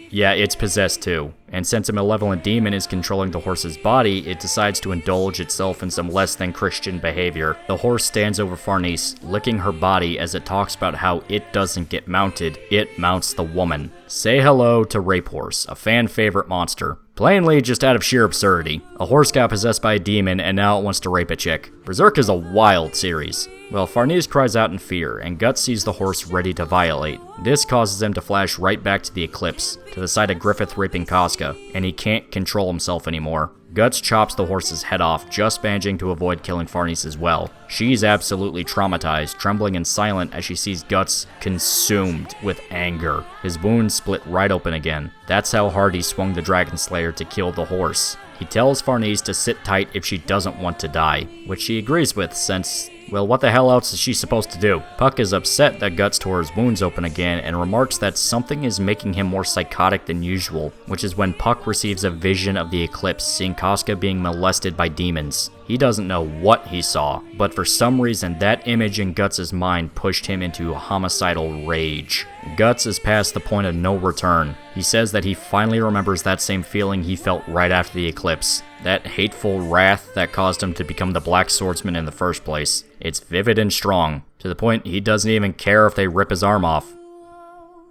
Yeah, it's possessed too, and since a malevolent demon is controlling the horse's body, it decides to indulge itself in some less than Christian behavior. The horse stands over Farnese, licking her body as it talks about how it doesn't get mounted, it mounts the woman. Say hello to Rape Horse, a fan favorite monster. Plainly just out of sheer absurdity. A horse got possessed by a demon and now it wants to rape a chick. Berserk is a wild series. Well, Farnese cries out in fear, and Guts sees the horse ready to violate. This causes him to flash right back to the Eclipse, to the side of Griffith raping Casca, and he can't control himself anymore. Guts chops the horse's head off, just managing to avoid killing Farnese as well. She's absolutely traumatized, trembling and silent as she sees Guts consumed with anger. His wounds split right open again. That's how hard he swung the Dragon Slayer to kill the horse. He tells Farnese to sit tight if she doesn't want to die, which she agrees with since, well, what the hell else is she supposed to do? Puck is upset that Guts tore his wounds open again and remarks that something is making him more psychotic than usual, which is when Puck receives a vision of the eclipse, seeing Casca being molested by demons. He doesn't know what he saw, but for some reason that image in Guts' mind pushed him into a homicidal rage. Guts is past the point of no return. He says that he finally remembers that same feeling he felt right after the eclipse. That hateful wrath that caused him to become the Blackswordsman in the first place. It's vivid and strong, to the point he doesn't even care if they rip his arm off.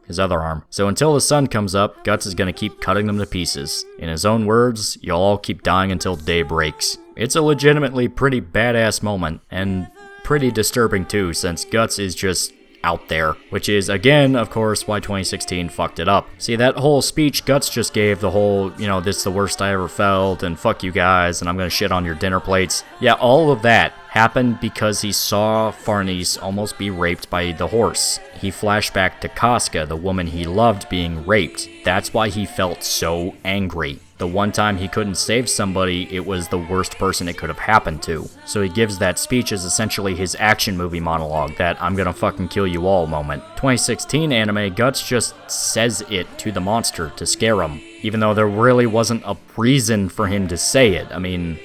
His other arm. So until the sun comes up, Guts is gonna keep cutting them to pieces. In his own words, you'll all keep dying until day breaks. It's a legitimately pretty badass moment, and pretty disturbing too, since Guts is just out there, which is, again, of course, why 2016 fucked it up. See, that whole speech Guts just gave, the whole, this is the worst I ever felt, and fuck you guys, and I'm gonna shit on your dinner plates. Yeah, all of that happened because he saw Farnese almost be raped by the horse. He flashed back to Casca, the woman he loved, being raped. That's why he felt so angry. The one time he couldn't save somebody, it was the worst person it could have happened to. So he gives that speech as essentially his action movie monologue, that I'm gonna fucking kill you all moment. 2016 anime, Guts just says it to the monster to scare him, even though there really wasn't a reason for him to say it. I mean,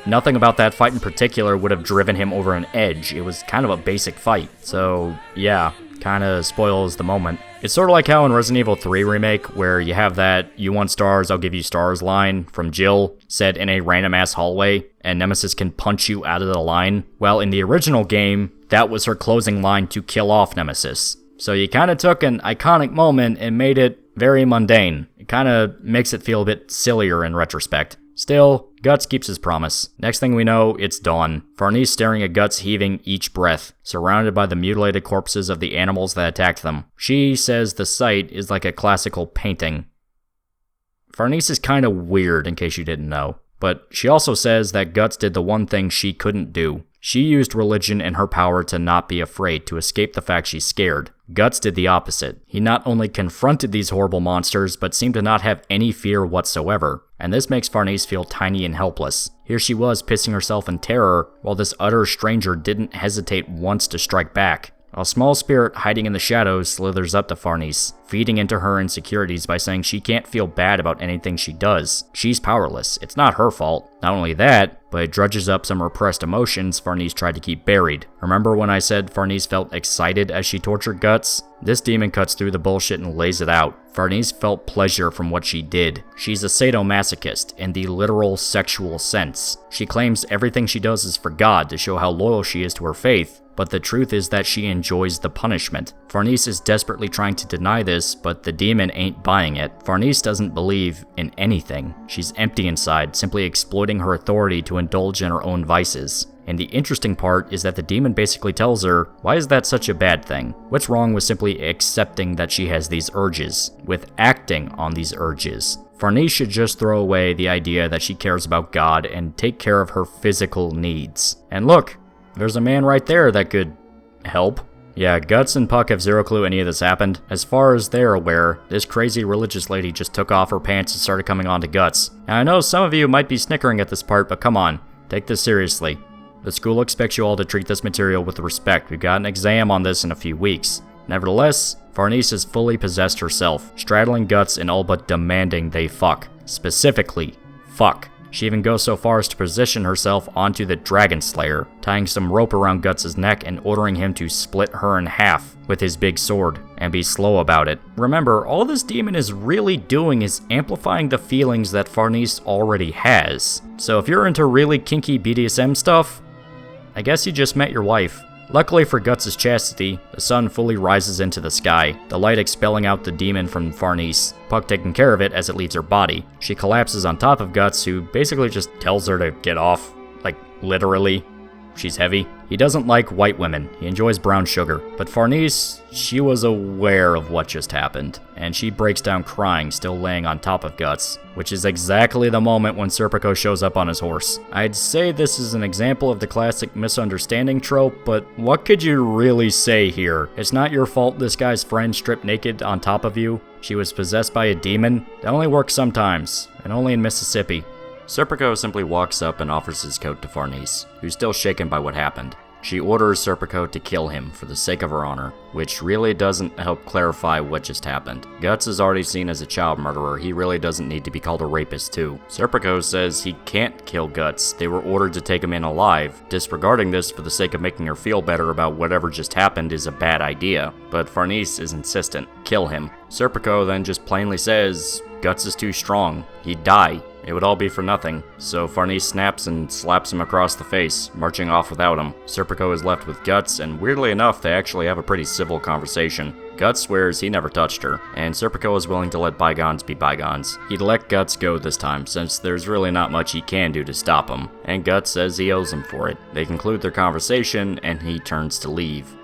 nothing about that fight in particular would have driven him over an edge. It was kind of a basic fight. So, yeah, kinda spoils the moment. It's sort of like how in Resident Evil 3 Remake, where you have that "you want stars, I'll give you stars" line from Jill, said in a random-ass hallway, and Nemesis can punch you out of the line. Well, in the original game, that was her closing line to kill off Nemesis. So you kinda took an iconic moment and made it very mundane. It kinda makes it feel a bit sillier in retrospect. Still, Guts keeps his promise. Next thing we know, it's dawn. Farnese staring at Guts, heaving each breath, surrounded by the mutilated corpses of the animals that attacked them. She says the sight is like a classical painting. Farnese is kinda weird, in case you didn't know. But she also says that Guts did the one thing she couldn't do. She used religion and her power to not be afraid, to escape the fact she's scared. Guts did the opposite. He not only confronted these horrible monsters, but seemed to not have any fear whatsoever. And this makes Farnese feel tiny and helpless. Here she was pissing herself in terror, while this utter stranger didn't hesitate once to strike back. A small spirit hiding in the shadows slithers up to Farnese, feeding into her insecurities by saying she can't feel bad about anything she does. She's powerless. It's not her fault. Not only that, but it drudges up some repressed emotions Farnese tried to keep buried. Remember when I said Farnese felt excited as she tortured Guts? This demon cuts through the bullshit and lays it out. Farnese felt pleasure from what she did. She's a sadomasochist in the literal sexual sense. She claims everything she does is for God to show how loyal she is to her faith, but the truth is that she enjoys the punishment. Farnese is desperately trying to deny this, but the demon ain't buying it. Farnese doesn't believe in anything. She's empty inside, simply exploiting her authority to indulge in her own vices. And the interesting part is that the demon basically tells her, why is that such a bad thing? What's wrong with simply accepting that she has these urges, with acting on these urges? Farnese should just throw away the idea that she cares about God and take care of her physical needs. And look, there's a man right there that could help. Yeah, Guts and Puck have zero clue any of this happened. As far as they're aware, this crazy religious lady just took off her pants and started coming on to Guts. Now, I know some of you might be snickering at this part, but come on, take this seriously. The school expects you all to treat this material with respect. We've got an exam on this in a few weeks. Nevertheless, Farnese has fully possessed herself, straddling Guts and all but demanding they fuck. Specifically, fuck. She even goes so far as to position herself onto the Dragon Slayer, tying some rope around Guts' neck and ordering him to split her in half with his big sword, and be slow about it. Remember, all this demon is really doing is amplifying the feelings that Farnese already has. So if you're into really kinky BDSM stuff, I guess you just met your wife. Luckily for Guts' chastity, the sun fully rises into the sky, the light expelling out the demon from Farnese, Puck taking care of it as it leaves her body. She collapses on top of Guts, who basically just tells her to get off, like, literally. She's heavy. He doesn't like white women. He enjoys brown sugar. But Farnese, she was aware of what just happened, and she breaks down crying, still laying on top of Guts, which is exactly the moment when Serpico shows up on his horse. I'd say this is an example of the classic misunderstanding trope, but what could you really say here? It's not your fault this guy's friend stripped naked on top of you. She was possessed by a demon. That only works sometimes, and only in Mississippi. Serpico simply walks up and offers his coat to Farnese, who's still shaken by what happened. She orders Serpico to kill him for the sake of her honor, which really doesn't help clarify what just happened. Guts is already seen as a child murderer. He really doesn't need to be called a rapist too. Serpico says he can't kill Guts. They were ordered to take him in alive. Disregarding this for the sake of making her feel better about whatever just happened is a bad idea. But Farnese is insistent. Kill him. Serpico then just plainly says, Guts is too strong. He'd die. It would all be for nothing, so Farnese snaps and slaps him across the face, marching off without him. Serpico is left with Guts, and weirdly enough, they actually have a pretty civil conversation. Guts swears he never touched her, and Serpico is willing to let bygones be bygones. He'd let Guts go this time, since there's really not much he can do to stop him, and Guts says he owes him for it. They conclude their conversation, and he turns to leave.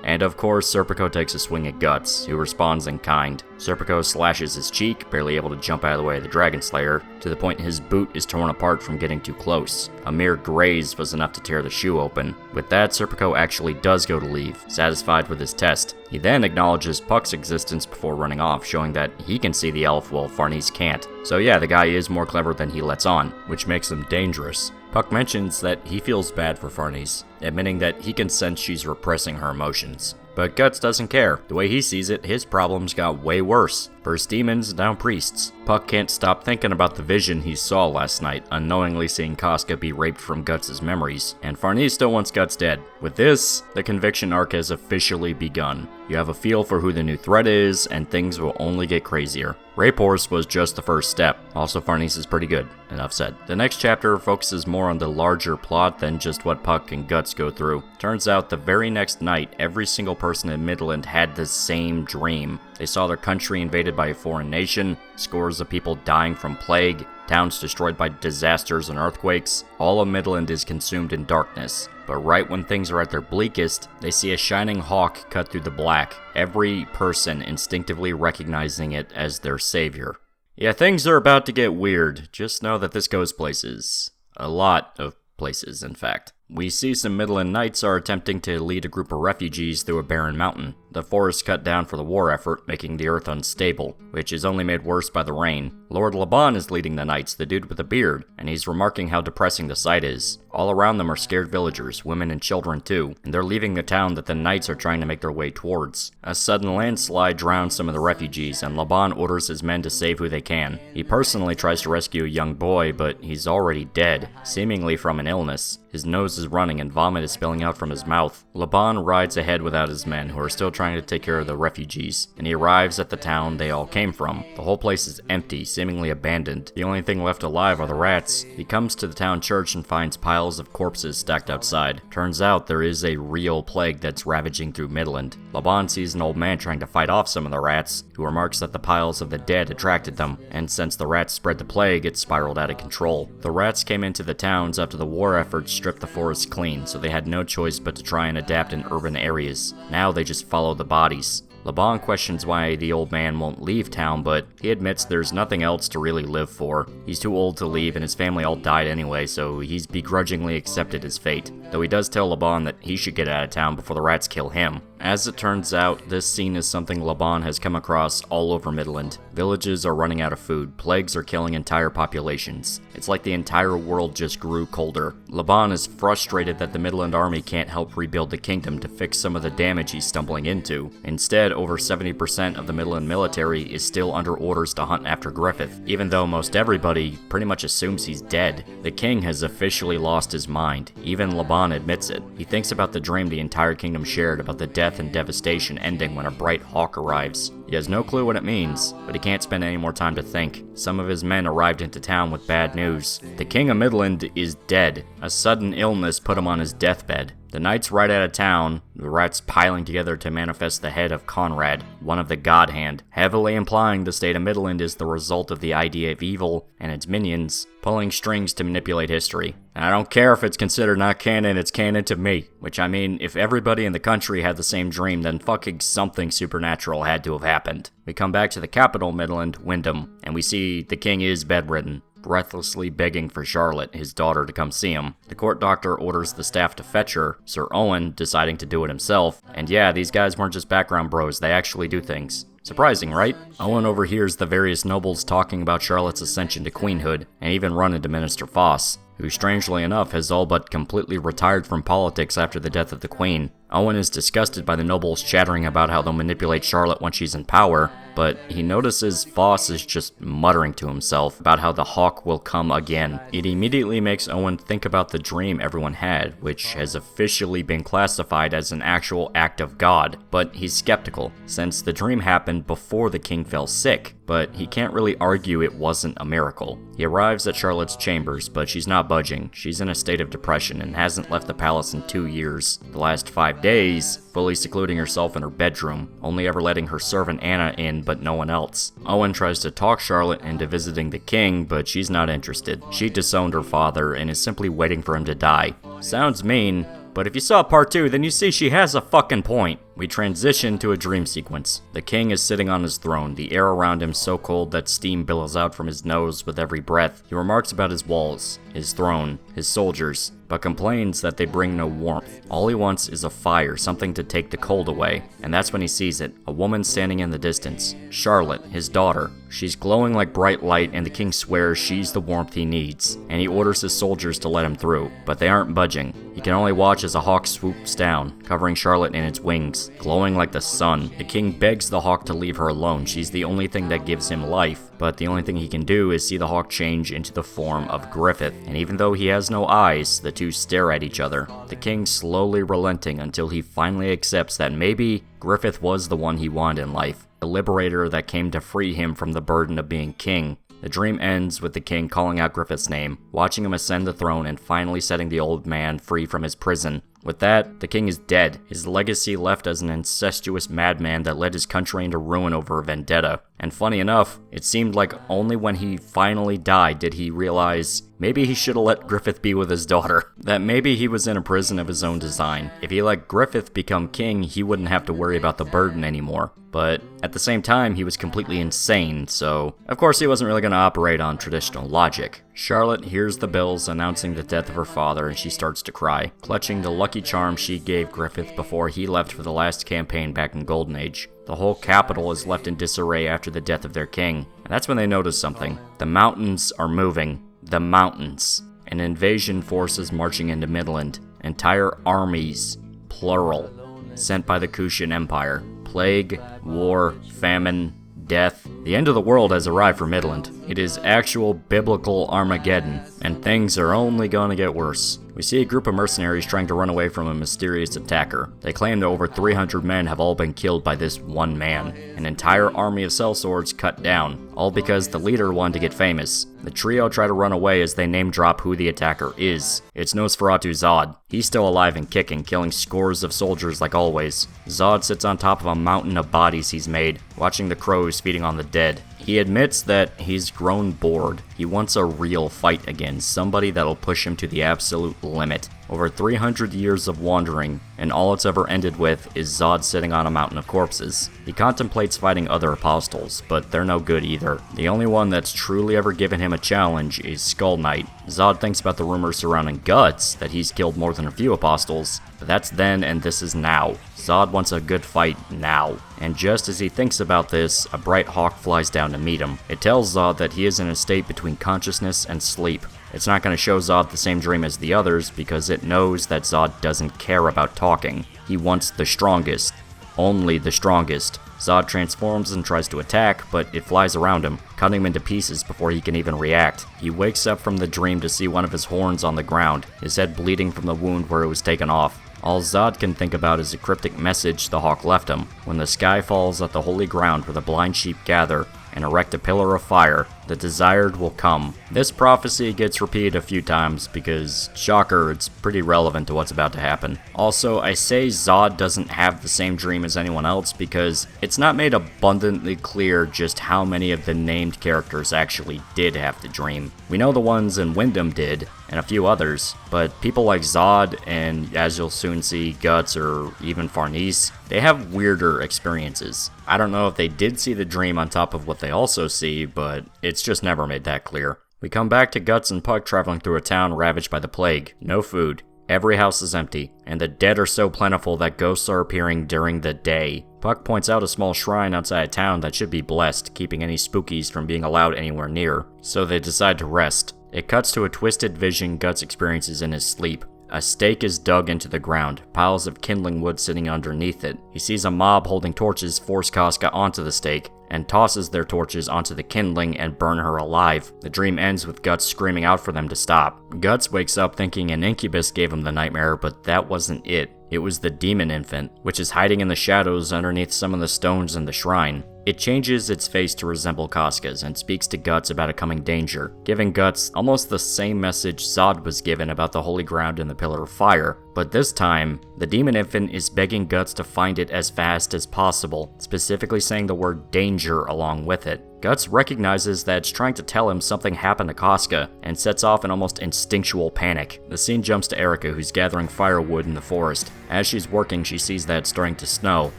And of course, Serpico takes a swing at Guts, who responds in kind. Serpico slashes his cheek, barely able to jump out of the way of the Dragon Slayer, to the point his boot is torn apart from getting too close. A mere graze was enough to tear the shoe open. With that, Serpico actually does go to leave, satisfied with his test. He then acknowledges Puck's existence before running off, showing that he can see the elf while Farnese can't. So yeah, the guy is more clever than he lets on, which makes him dangerous. Puck mentions that he feels bad for Farnese, admitting that he can sense she's repressing her emotions. But Guts doesn't care. The way he sees it, his problems got way worse. First demons, now priests. Puck can't stop thinking about the vision he saw last night, unknowingly seeing Casca be raped from Guts' memories. And Farnese still wants Guts dead. With this, the conviction arc has officially begun. You have a feel for who the new threat is, and things will only get crazier. Rape Horse was just the first step. Also, Farnese is pretty good. Enough said. The next chapter focuses more on the larger plot than just what Puck and Guts go through. Turns out the very next night, every single person in Midland had the same dream. They saw their country invaded by a foreign nation, scores of people dying from plague, towns destroyed by disasters and earthquakes. All of Midland is consumed in darkness. But right when things are at their bleakest, they see a shining hawk cut through the black, every person instinctively recognizing it as their savior. Yeah, things are about to get weird. Just know that this goes places. A lot of places, in fact. We see some Midland Knights are attempting to lead a group of refugees through a barren mountain. The forest cut down for the war effort, making the earth unstable, which is only made worse by the rain. Lord Laban is leading the knights, the dude with a beard, and he's remarking how depressing the sight is. All around them are scared villagers, women and children too, and they're leaving the town that the knights are trying to make their way towards. A sudden landslide drowns some of the refugees, and Laban orders his men to save who they can. He personally tries to rescue a young boy, but he's already dead, seemingly from an illness. His nose is running and vomit is spilling out from his mouth. Laban rides ahead without his men, who are still trying to take care of the refugees, and he arrives at the town they all came from. The whole place is empty, seemingly abandoned. The only thing left alive are the rats. He comes to the town church and finds piles of corpses stacked outside. Turns out there is a real plague that's ravaging through Midland. Laban sees an old man trying to fight off some of the rats, who remarks that the piles of the dead attracted them, and since the rats spread the plague, it spiraled out of control. The rats came into the towns after the war effort stripped the forest clean, so they had no choice but to try and adapt in urban areas. Now they just follow the bodies. Laban questions why the old man won't leave town, but he admits there's nothing else to really live for. He's too old to leave, and his family all died anyway, so he's begrudgingly accepted his fate. Though he does tell Laban that he should get out of town before the rats kill him. As it turns out, this scene is something Laban has come across all over Midland. Villages are running out of food, plagues are killing entire populations. It's like the entire world just grew colder. Laban is frustrated that the Midland army can't help rebuild the kingdom to fix some of the damage he's stumbling into. Instead, over 70% of the Midland military is still under orders to hunt after Griffith, even though most everybody pretty much assumes he's dead. The king has officially lost his mind. Even Laban admits it. He thinks about the dream the entire kingdom shared about the death and devastation ending when a bright hawk arrives. He has no clue what it means, but he can't spend any more time to think. Some of his men arrived into town with bad news. The King of Midland is dead. A sudden illness put him on his deathbed. The knights ride out of town, the rats piling together to manifest the head of Conrad, one of the God Hand, heavily implying the state of Midland is the result of the idea of evil and its minions pulling strings to manipulate history. And I don't care if it's considered not canon, it's canon to me. Which I mean, if everybody in the country had the same dream, then fucking something supernatural had to have happened. We come back to the capital, Midland, Wyndham, and we see the king is bedridden, breathlessly begging for Charlotte, his daughter, to come see him. The court doctor orders the staff to fetch her, Sir Owen deciding to do it himself. And yeah, these guys weren't just background bros, they actually do things. Surprising, right? Owen overhears the various nobles talking about Charlotte's ascension to queenhood, and even run into Minister Foss, who strangely enough has all but completely retired from politics after the death of the queen. Owen is disgusted by the nobles chattering about how they'll manipulate Charlotte when she's in power, but he notices Foss is just muttering to himself about how the hawk will come again. It immediately makes Owen think about the dream everyone had, which has officially been classified as an actual act of God, but he's skeptical, since the dream happened before the king fell sick, but he can't really argue it wasn't a miracle. He arrives at Charlotte's chambers, but she's not budging. She's in a state of depression and hasn't left the palace in 2 years. The last 5 days, fully secluding herself in her bedroom, only ever letting her servant Anna in but no one else. Owen tries to talk Charlotte into visiting the king, but she's not interested. She disowned her father and is simply waiting for him to die. Sounds mean, but if you saw part 2, then you see she has a fucking point. We transition to a dream sequence. The king is sitting on his throne, the air around him so cold that steam billows out from his nose with every breath. He remarks about his walls, his throne, his soldiers, but complains that they bring no warmth. All he wants is a fire, something to take the cold away. And that's when he sees it, a woman standing in the distance. Charlotte, his daughter. She's glowing like bright light, and the king swears she's the warmth he needs, and he orders his soldiers to let him through, but they aren't budging. He can only watch as a hawk swoops down, covering Charlotte in its wings, glowing like the sun. The king begs the hawk to leave her alone. She's the only thing that gives him life, but the only thing he can do is see the hawk change into the form of Griffith, and even though he has no eyes, the two stare at each other, the king slowly relenting until he finally accepts that maybe Griffith was the one he wanted in life, the liberator that came to free him from the burden of being king. The dream ends with the king calling out Griffith's name, watching him ascend the throne, and finally setting the old man free from his prison. With that, the king is dead, his legacy left as an incestuous madman that led his country into ruin over a vendetta. And funny enough, it seemed like only when he finally died did he realize maybe he should have let Griffith be with his daughter. That maybe he was in a prison of his own design. If he let Griffith become king, he wouldn't have to worry about the burden anymore. But at the same time, he was completely insane, so of course he wasn't really going to operate on traditional logic. Charlotte hears the bells announcing the death of her father, and she starts to cry, clutching the lucky charm she gave Griffith before he left for the last campaign back in Golden Age. The whole capital is left in disarray after the death of their king, and that's when they notice something. The mountains are moving. The mountains. An invasion force is marching into Midland. Entire armies, plural, sent by the Kushan Empire. Plague, war, famine, death. The end of the world has arrived for Midland. It is actual biblical Armageddon, and things are only gonna get worse. We see a group of mercenaries trying to run away from a mysterious attacker. They claim that over 300 men have all been killed by this one man. An entire army of sellswords cut down, all because the leader wanted to get famous. The trio try to run away as they name drop who the attacker is. It's Nosferatu Zod. He's still alive and kicking, killing scores of soldiers like always. Zod sits on top of a mountain of bodies he's made, watching the crows feeding on the dead. He admits that he's grown bored. He wants a real fight again, somebody that'll push him to the absolute limit. Over 300 years of wandering, and all it's ever ended with is Zod sitting on a mountain of corpses. He contemplates fighting other apostles, but they're no good either. The only one that's truly ever given him a challenge is Skull Knight. Zod thinks about the rumors surrounding Guts, that he's killed more than a few apostles, but that's then and this is now. Zod wants a good fight now. And just as he thinks about this, a bright hawk flies down to meet him. It tells Zod that he is in a state between consciousness and sleep. It's not going to show Zod the same dream as the others because it knows that Zod doesn't care about talking. He wants the strongest. Only the strongest. Zod transforms and tries to attack, but it flies around him, cutting him into pieces before he can even react. He wakes up from the dream to see one of his horns on the ground, his head bleeding from the wound where it was taken off. All Zod can think about is a cryptic message the hawk left him. When the sky falls at the holy ground where the blind sheep gather and erect a pillar of fire, the desired will come. This prophecy gets repeated a few times because, shocker, it's pretty relevant to what's about to happen. Also, I say Zod doesn't have the same dream as anyone else because it's not made abundantly clear just how many of the named characters actually did have the dream. We know the ones in Wyndham did, and a few others, but people like Zod and, as you'll soon see, Guts or even Farnese, they have weirder experiences. I don't know if they did see the dream on top of what they also see, but it's just never made that clear. We come back to Guts and Puck traveling through a town ravaged by the plague. No food. Every house is empty, and the dead are so plentiful that ghosts are appearing during the day. Puck points out a small shrine outside town that should be blessed, keeping any spookies from being allowed anywhere near, so they decide to rest. It cuts to a twisted vision Guts experiences in his sleep. A stake is dug into the ground, piles of kindling wood sitting underneath it. He sees a mob holding torches force Casca onto the stake, and tosses their torches onto the kindling and burn her alive. The dream ends with Guts screaming out for them to stop. Guts wakes up thinking an incubus gave him the nightmare, but that wasn't it. It was the demon infant, which is hiding in the shadows underneath some of the stones in the shrine. It changes its face to resemble Casca's and speaks to Guts about a coming danger, giving Guts almost the same message Zod was given about the holy ground and the pillar of fire. But this time, the demon infant is begging Guts to find it as fast as possible, specifically saying the word danger along with it. Guts recognizes that it's trying to tell him something happened to Casca, and sets off an almost instinctual panic. The scene jumps to Erica, who's gathering firewood in the forest. As she's working, she sees that it's starting to snow,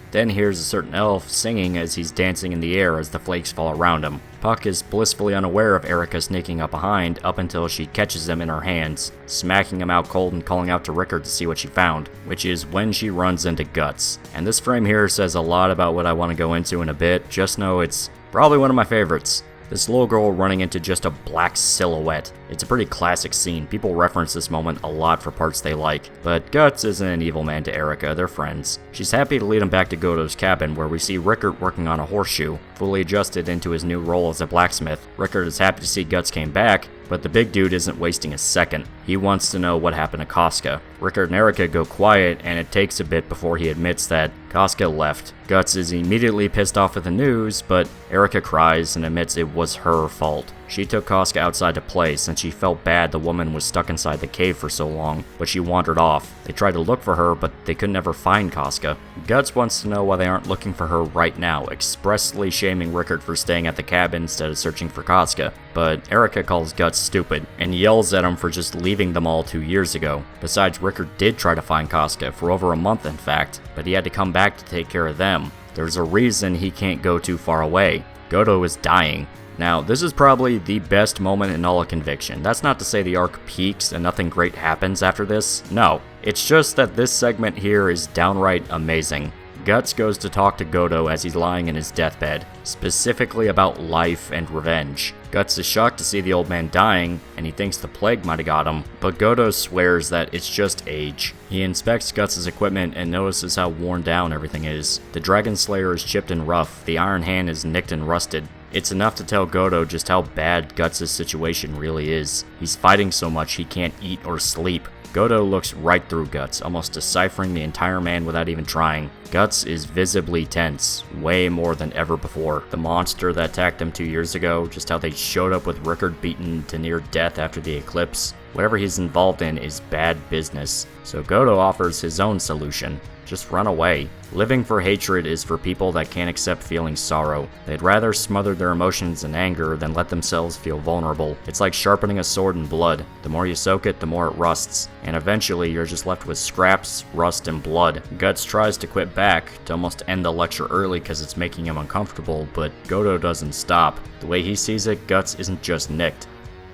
then hears a certain elf singing as he's dancing in the air as the flakes fall around him. Puck is blissfully unaware of Erica sneaking up behind up until she catches him in her hands, smacking him out cold and calling out to Rickard to see what she found, which is when she runs into Guts. And this frame here says a lot about what I want to go into in a bit, just know it's probably one of my favorites. This little girl running into just a black silhouette. It's a pretty classic scene. People reference this moment a lot for parts they like, but Guts isn't an evil man to Erica, they're friends. She's happy to lead him back to Godo's cabin, where we see Rickard working on a horseshoe, fully adjusted into his new role as a blacksmith. Rickard is happy to see Guts came back, but the big dude isn't wasting a second. He wants to know what happened to Casca. Rickard and Erica go quiet, and it takes a bit before he admits that Casca left. Guts is immediately pissed off at the news, but Erica cries and admits it was her fault. She took Casca outside to play since she felt bad the woman was stuck inside the cave for so long, but she wandered off. They tried to look for her, but they could never find Casca. Guts wants to know why they aren't looking for her right now, expressly shaming Rickard for staying at the cabin instead of searching for Casca. But Erica calls Guts stupid, and yells at him for just leaving them all 2 years ago. Besides, Rickard did try to find Casca, for over a month in fact, but he had to come back to take care of them. There's a reason he can't go too far away. Godo is dying. Now, this is probably the best moment in all of Conviction. That's not to say the arc peaks and nothing great happens after this. No, it's just that this segment here is downright amazing. Guts goes to talk to Godo as he's lying in his deathbed, specifically about life and revenge. Guts is shocked to see the old man dying, and he thinks the plague might have got him, but Godo swears that it's just age. He inspects Guts' equipment and notices how worn down everything is. The Dragon Slayer is chipped and rough, the Iron Hand is nicked and rusted. It's enough to tell Godo just how bad Guts' situation really is. He's fighting so much he can't eat or sleep. Godo looks right through Guts, almost deciphering the entire man without even trying. Guts is visibly tense, way more than ever before. The monster that attacked him 2 years ago, just how they showed up with Rickard beaten to near death after the eclipse. Whatever he's involved in is bad business, so Godo offers his own solution. Just run away. Living for hatred is for people that can't accept feeling sorrow. They'd rather smother their emotions in anger than let themselves feel vulnerable. It's like sharpening a sword in blood. The more you soak it, the more it rusts, and eventually you're just left with scraps, rust, and blood. Guts tries to quit back to almost end the lecture early because it's making him uncomfortable, but Godo doesn't stop. The way he sees it, Guts isn't just nicked.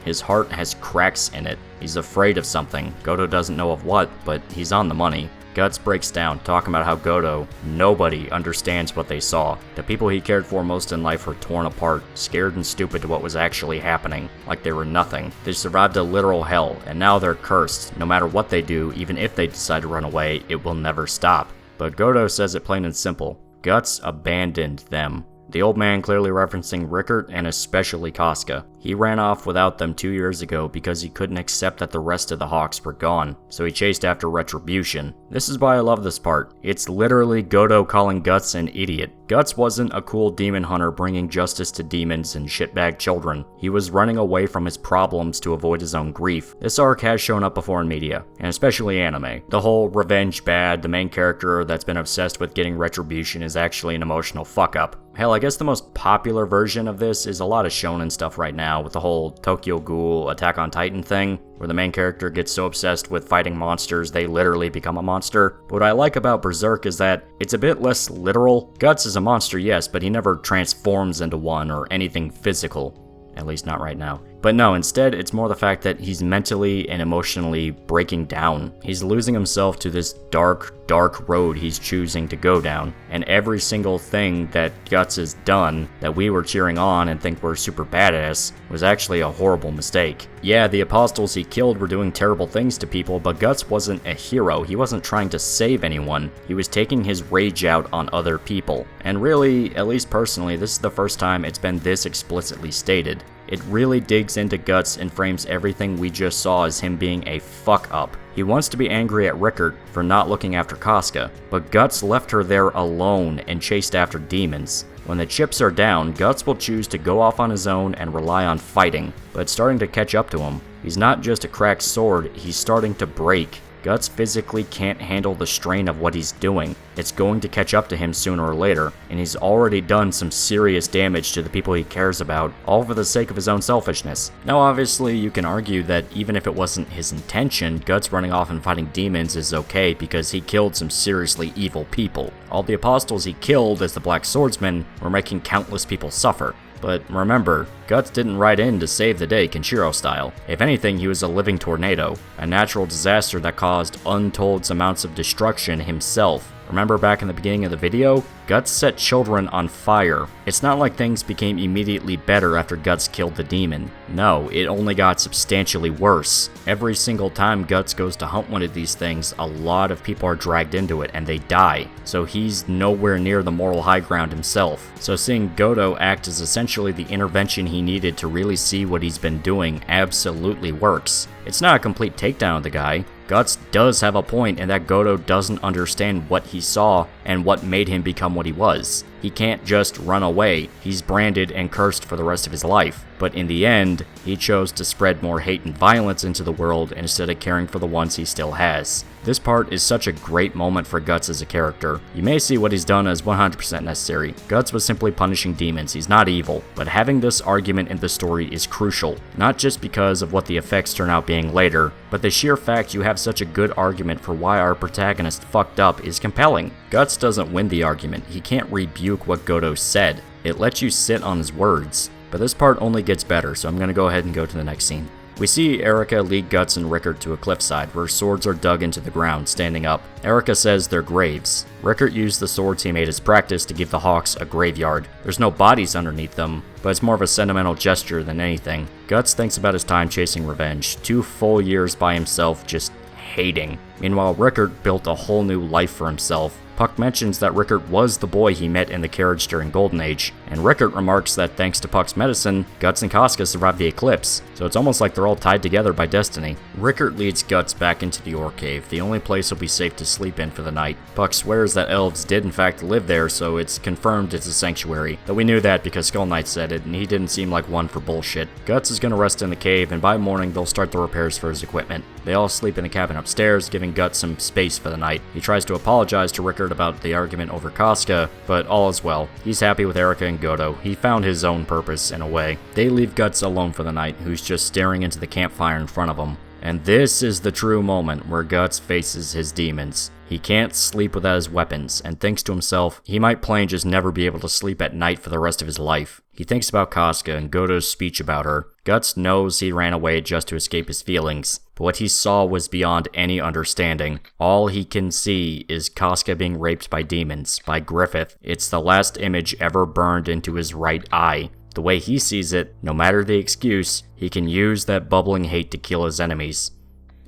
His heart has cracks in it. He's afraid of something. Godo doesn't know of what, but he's on the money. Guts breaks down, talking about how Godo, nobody understands what they saw. The people he cared for most in life were torn apart, scared and stupid to what was actually happening, like they were nothing. They survived a literal hell, and now they're cursed. No matter what they do, even if they decide to run away, it will never stop. But Godo says it plain and simple. Guts abandoned them. The old man clearly referencing Rickert and especially Casca. He ran off without them 2 years ago because he couldn't accept that the rest of the Hawks were gone, so he chased after retribution. This is why I love this part. It's literally Godo calling Guts an idiot. Guts wasn't a cool demon hunter bringing justice to demons and shitbag children. He was running away from his problems to avoid his own grief. This arc has shown up before in media, and especially anime. The whole revenge bad, the main character that's been obsessed with getting retribution is actually an emotional fuck-up. Hell, I guess the most popular version of this is a lot of shonen stuff right now, with the whole Tokyo Ghoul Attack on Titan thing, where the main character gets so obsessed with fighting monsters they literally become a monster. But what I like about Berserk is that it's a bit less literal. Guts is a monster, yes, but he never transforms into one or anything physical. At least not right now. But no, instead, it's more the fact that he's mentally and emotionally breaking down. He's losing himself to this dark, dark road he's choosing to go down. And every single thing that Guts has done that we were cheering on and think were super badass was actually a horrible mistake. Yeah, the apostles he killed were doing terrible things to people, but Guts wasn't a hero. He wasn't trying to save anyone. He was taking his rage out on other people. And really, at least personally, this is the first time it's been this explicitly stated. It really digs into Guts and frames everything we just saw as him being a fuck-up. He wants to be angry at Rickert for not looking after Casca, but Guts left her there alone and chased after demons. When the chips are down, Guts will choose to go off on his own and rely on fighting, but it's starting to catch up to him. He's not just a cracked sword, he's starting to break. Guts physically can't handle the strain of what he's doing. It's going to catch up to him sooner or later, and he's already done some serious damage to the people he cares about, all for the sake of his own selfishness. Now obviously you can argue that even if it wasn't his intention, Guts running off and fighting demons is okay because he killed some seriously evil people. All the apostles he killed as the Blackswordsman were making countless people suffer. But remember, Guts didn't ride in to save the day Kenshiro style. If anything, he was a living tornado, a natural disaster that caused untold amounts of destruction himself. Remember back in the beginning of the video? Guts set children on fire. It's not like things became immediately better after Guts killed the demon. No, it only got substantially worse. Every single time Guts goes to hunt one of these things, a lot of people are dragged into it and they die. So he's nowhere near the moral high ground himself. So seeing Godo act as essentially the intervention he needed to really see what he's been doing absolutely works. It's not a complete takedown of the guy. Guts does have a point in that Godo doesn't understand what he saw and what made him become what he was. He can't just run away. He's branded and cursed for the rest of his life. But in the end, he chose to spread more hate and violence into the world instead of caring for the ones he still has. This part is such a great moment for Guts as a character. You may see what he's done as 100% necessary. Guts was simply punishing demons, he's not evil. But having this argument in the story is crucial, not just because of what the effects turn out being later, but the sheer fact you have such a good argument for why our protagonist fucked up is compelling. Guts doesn't win the argument, he can't rebuke what Godo said. It lets you sit on his words. But this part only gets better, so I'm going to go ahead and go to the next scene. We see Erica lead Guts and Rickert to a cliffside where swords are dug into the ground, standing up. Erica says they're graves. Rickert used the swords he made as practice to give the Hawks a graveyard. There's no bodies underneath them, but it's more of a sentimental gesture than anything. Guts thinks about his time chasing revenge, 2 full years by himself just hating. Meanwhile, Rickert built a whole new life for himself. Puck mentions that Rickert was the boy he met in the carriage during Golden Age, and Rickert remarks that thanks to Puck's medicine, Guts and Casca survived the eclipse, so it's almost like they're all tied together by destiny. Rickert leads Guts back into the Ore Cave, the only place he'll be safe to sleep in for the night. Puck swears that elves did in fact live there, so it's confirmed it's a sanctuary, though we knew that because Skull Knight said it, and he didn't seem like one for bullshit. Guts is gonna rest in the cave, and by morning they'll start the repairs for his equipment. They all sleep in the cabin upstairs, giving Guts some space for the night. He tries to apologize to Rickert about the argument over Casca, but all is well. He's happy with Erica and Godo. He found his own purpose, in a way. They leave Guts alone for the night, who's just staring into the campfire in front of him. And this is the true moment where Guts faces his demons. He can't sleep without his weapons, and thinks to himself, he might plain just never be able to sleep at night for the rest of his life. He thinks about Casca and Godo's speech about her. Guts knows he ran away just to escape his feelings, but what he saw was beyond any understanding. All he can see is Casca being raped by demons, by Griffith. It's the last image ever burned into his right eye. The way he sees it, no matter the excuse, he can use that bubbling hate to kill his enemies.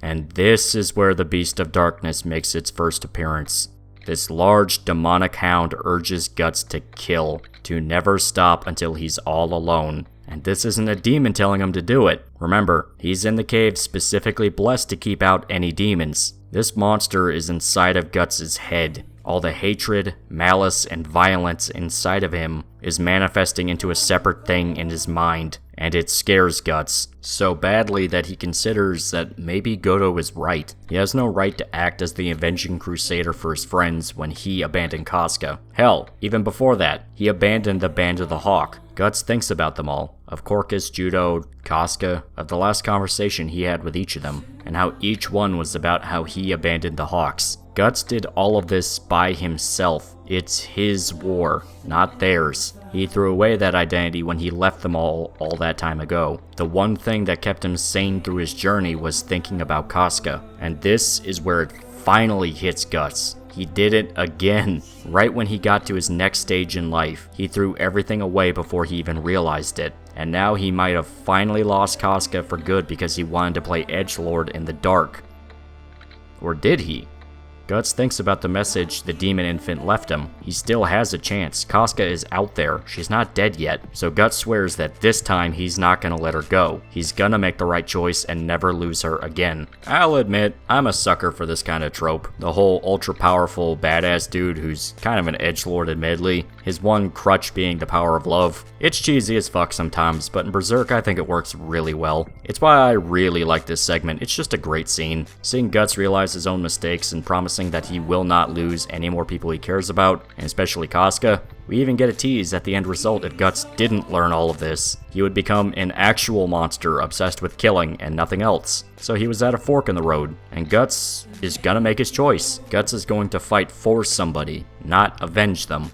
And this is where the Beast of Darkness makes its first appearance. This large demonic hound urges Guts to kill, to never stop until he's all alone. And this isn't a demon telling him to do it. Remember, he's in the cave specifically blessed to keep out any demons. This monster is inside of Guts' head. All the hatred, malice, and violence inside of him is manifesting into a separate thing in his mind, and it scares Guts so badly that he considers that maybe Godo is right. He has no right to act as the avenging crusader for his friends when he abandoned Casca. Hell, even before that, he abandoned the Band of the Hawk. Guts thinks about them all, of Corcus, Judo, Casca, of the last conversation he had with each of them, and how each one was about how he abandoned the Hawks. Guts did all of this by himself. It's his war, not theirs. He threw away that identity when he left them all that time ago. The one thing that kept him sane through his journey was thinking about Casca, and this is where it finally hits Guts. He did it again. Right when he got to his next stage in life, he threw everything away before he even realized it. And now he might have finally lost Casca for good because he wanted to play edgelord in the dark. Or did he? Guts thinks about the message the demon infant left him. He still has a chance. Casca is out there. She's not dead yet. So Guts swears that this time he's not gonna let her go. He's gonna make the right choice and never lose her again. I'll admit, I'm a sucker for this kind of trope. The whole ultra-powerful badass dude who's kind of an edgelord admittedly. His one crutch being the power of love. It's cheesy as fuck sometimes, but in Berserk I think it works really well. It's why I really like this segment. It's just a great scene. Seeing Guts realize his own mistakes and promising that he will not lose any more people he cares about, and especially Casca. We even get a tease at the end result. If Guts didn't learn all of this, he would become an actual monster obsessed with killing and nothing else. So he was at a fork in the road, and Guts is gonna make his choice. Guts is going to fight for somebody, not avenge them.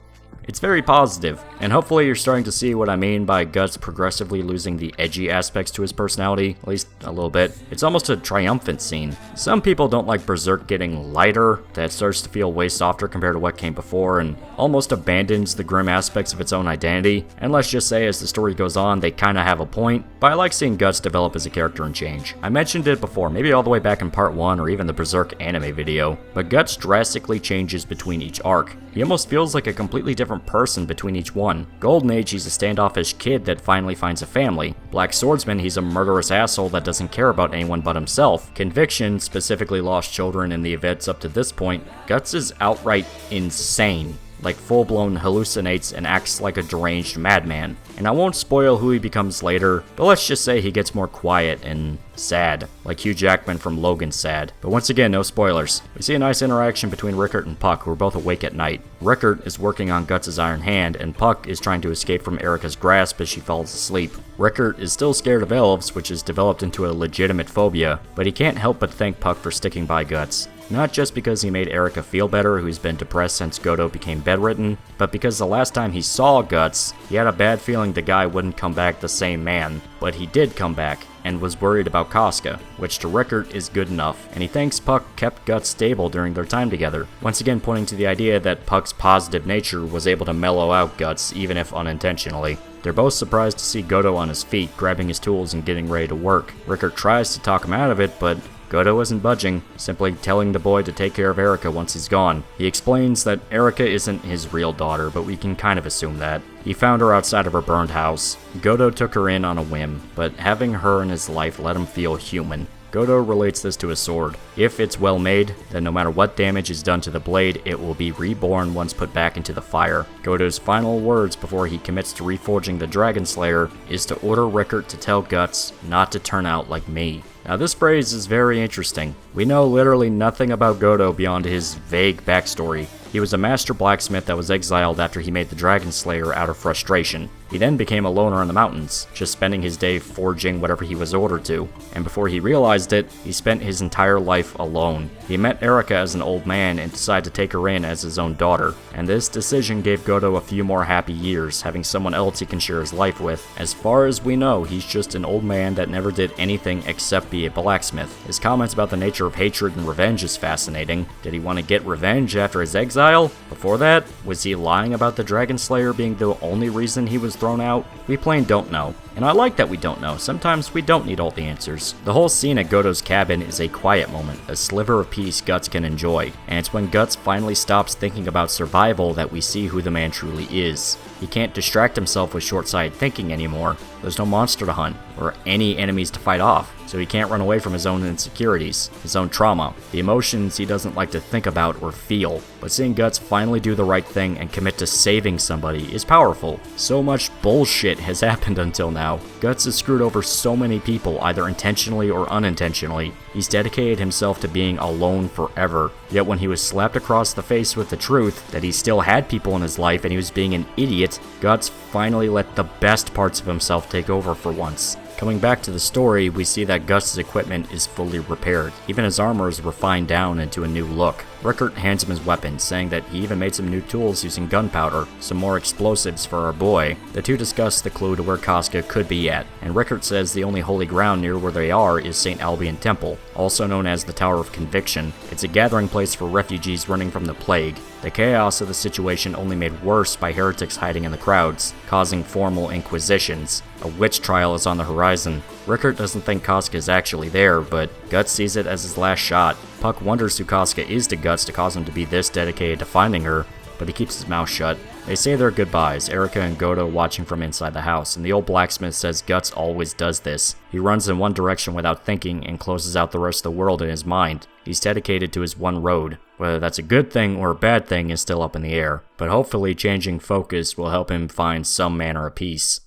It's very positive, and hopefully you're starting to see what I mean by Guts progressively losing the edgy aspects to his personality, at least a little bit. It's almost a triumphant scene. Some people don't like Berserk getting lighter, that starts to feel way softer compared to what came before, and almost abandons the grim aspects of its own identity. And let's just say as the story goes on, they kinda have a point, but I like seeing Guts develop as a character and change. I mentioned it before, maybe all the way back in part 1 or even the Berserk anime video, but Guts drastically changes between each arc. He almost feels like a completely different person between each one. Golden Age, he's a standoffish kid that finally finds a family. Blackswordsman, he's a murderous asshole that doesn't care about anyone but himself. Conviction, specifically lost children in the events up to this point. Guts is outright insane. Like full-blown hallucinates and acts like a deranged madman. And I won't spoil who he becomes later, but let's just say he gets more quiet and sad, like Hugh Jackman from Logan's sad. But once again, no spoilers. We see a nice interaction between Rickert and Puck, who are both awake at night. Rickert is working on Guts' iron hand, and Puck is trying to escape from Erica's grasp as she falls asleep. Rickert is still scared of elves, which has developed into a legitimate phobia, but he can't help but thank Puck for sticking by Guts. Not just because he made Erica feel better, who's been depressed since Godo became bedridden, but because the last time he saw Guts, he had a bad feeling the guy wouldn't come back the same man. But he did come back, and was worried about Casca, which to Rickert is good enough, and he thinks Puck kept Guts stable during their time together, once again pointing to the idea that Puck's positive nature was able to mellow out Guts, even if unintentionally. They're both surprised to see Godo on his feet, grabbing his tools and getting ready to work. Rickert tries to talk him out of it, but Godo isn't budging, simply telling the boy to take care of Erica once he's gone. He explains that Erica isn't his real daughter, but we can kind of assume that. He found her outside of her burned house. Godo took her in on a whim, but having her in his life let him feel human. Godo relates this to a sword. If it's well made, then no matter what damage is done to the blade, it will be reborn once put back into the fire. Godo's final words before he commits to reforging the Dragon Slayer is to order Rickert to tell Guts not to turn out like me. Now this phrase is very interesting. We know literally nothing about Godo beyond his vague backstory. He was a master blacksmith that was exiled after he made the Dragon Slayer out of frustration. He then became a loner in the mountains, just spending his day forging whatever he was ordered to. And before he realized it, he spent his entire life alone. He met Erica as an old man and decided to take her in as his own daughter. And this decision gave Godo a few more happy years, having someone else he can share his life with. As far as we know, he's just an old man that never did anything except be a blacksmith. His comments about the nature of hatred and revenge is fascinating. Did he want to get revenge after his exile? Before that, was he lying about the Dragon Slayer being the only reason he was thrown out? We plain don't know. And I like that we don't know. Sometimes we don't need all the answers. The whole scene at Goto's cabin is a quiet moment, a sliver of peace Guts can enjoy. And it's when Guts finally stops thinking about survival that we see who the man truly is. He can't distract himself with short-sighted thinking anymore. There's no monster to hunt, or any enemies to fight off, so he can't run away from his own insecurities, his own trauma, the emotions he doesn't like to think about or feel. But seeing Guts finally do the right thing and commit to saving somebody is powerful. So much bullshit has happened until now. Guts has screwed over so many people, either intentionally or unintentionally. He's dedicated himself to being alone forever. Yet when he was slapped across the face with the truth that he still had people in his life and he was being an idiot, Guts finally let the best parts of himself take over for once. Coming back to the story, we see that Gus's equipment is fully repaired. Even his armor is refined down into a new look. Rickert hands him his weapon, saying that he even made some new tools using gunpowder, some more explosives for our boy. The two discuss the clue to where Casca could be at, and Rickert says the only holy ground near where they are is St. Albion Temple, also known as the Tower of Conviction. It's a gathering place for refugees running from the plague. The chaos of the situation only made worse by heretics hiding in the crowds, causing formal inquisitions. A witch trial is on the horizon. Rickert doesn't think Casca is actually there, but Guts sees it as his last shot. Puck wonders who Casca is to Guts to cause him to be this dedicated to finding her, but he keeps his mouth shut. They say their goodbyes, Erica and Goto watching from inside the house, and the old blacksmith says Guts always does this. He runs in one direction without thinking and closes out the rest of the world in his mind. He's dedicated to his one road. Whether that's a good thing or a bad thing is still up in the air, but hopefully changing focus will help him find some manner of peace.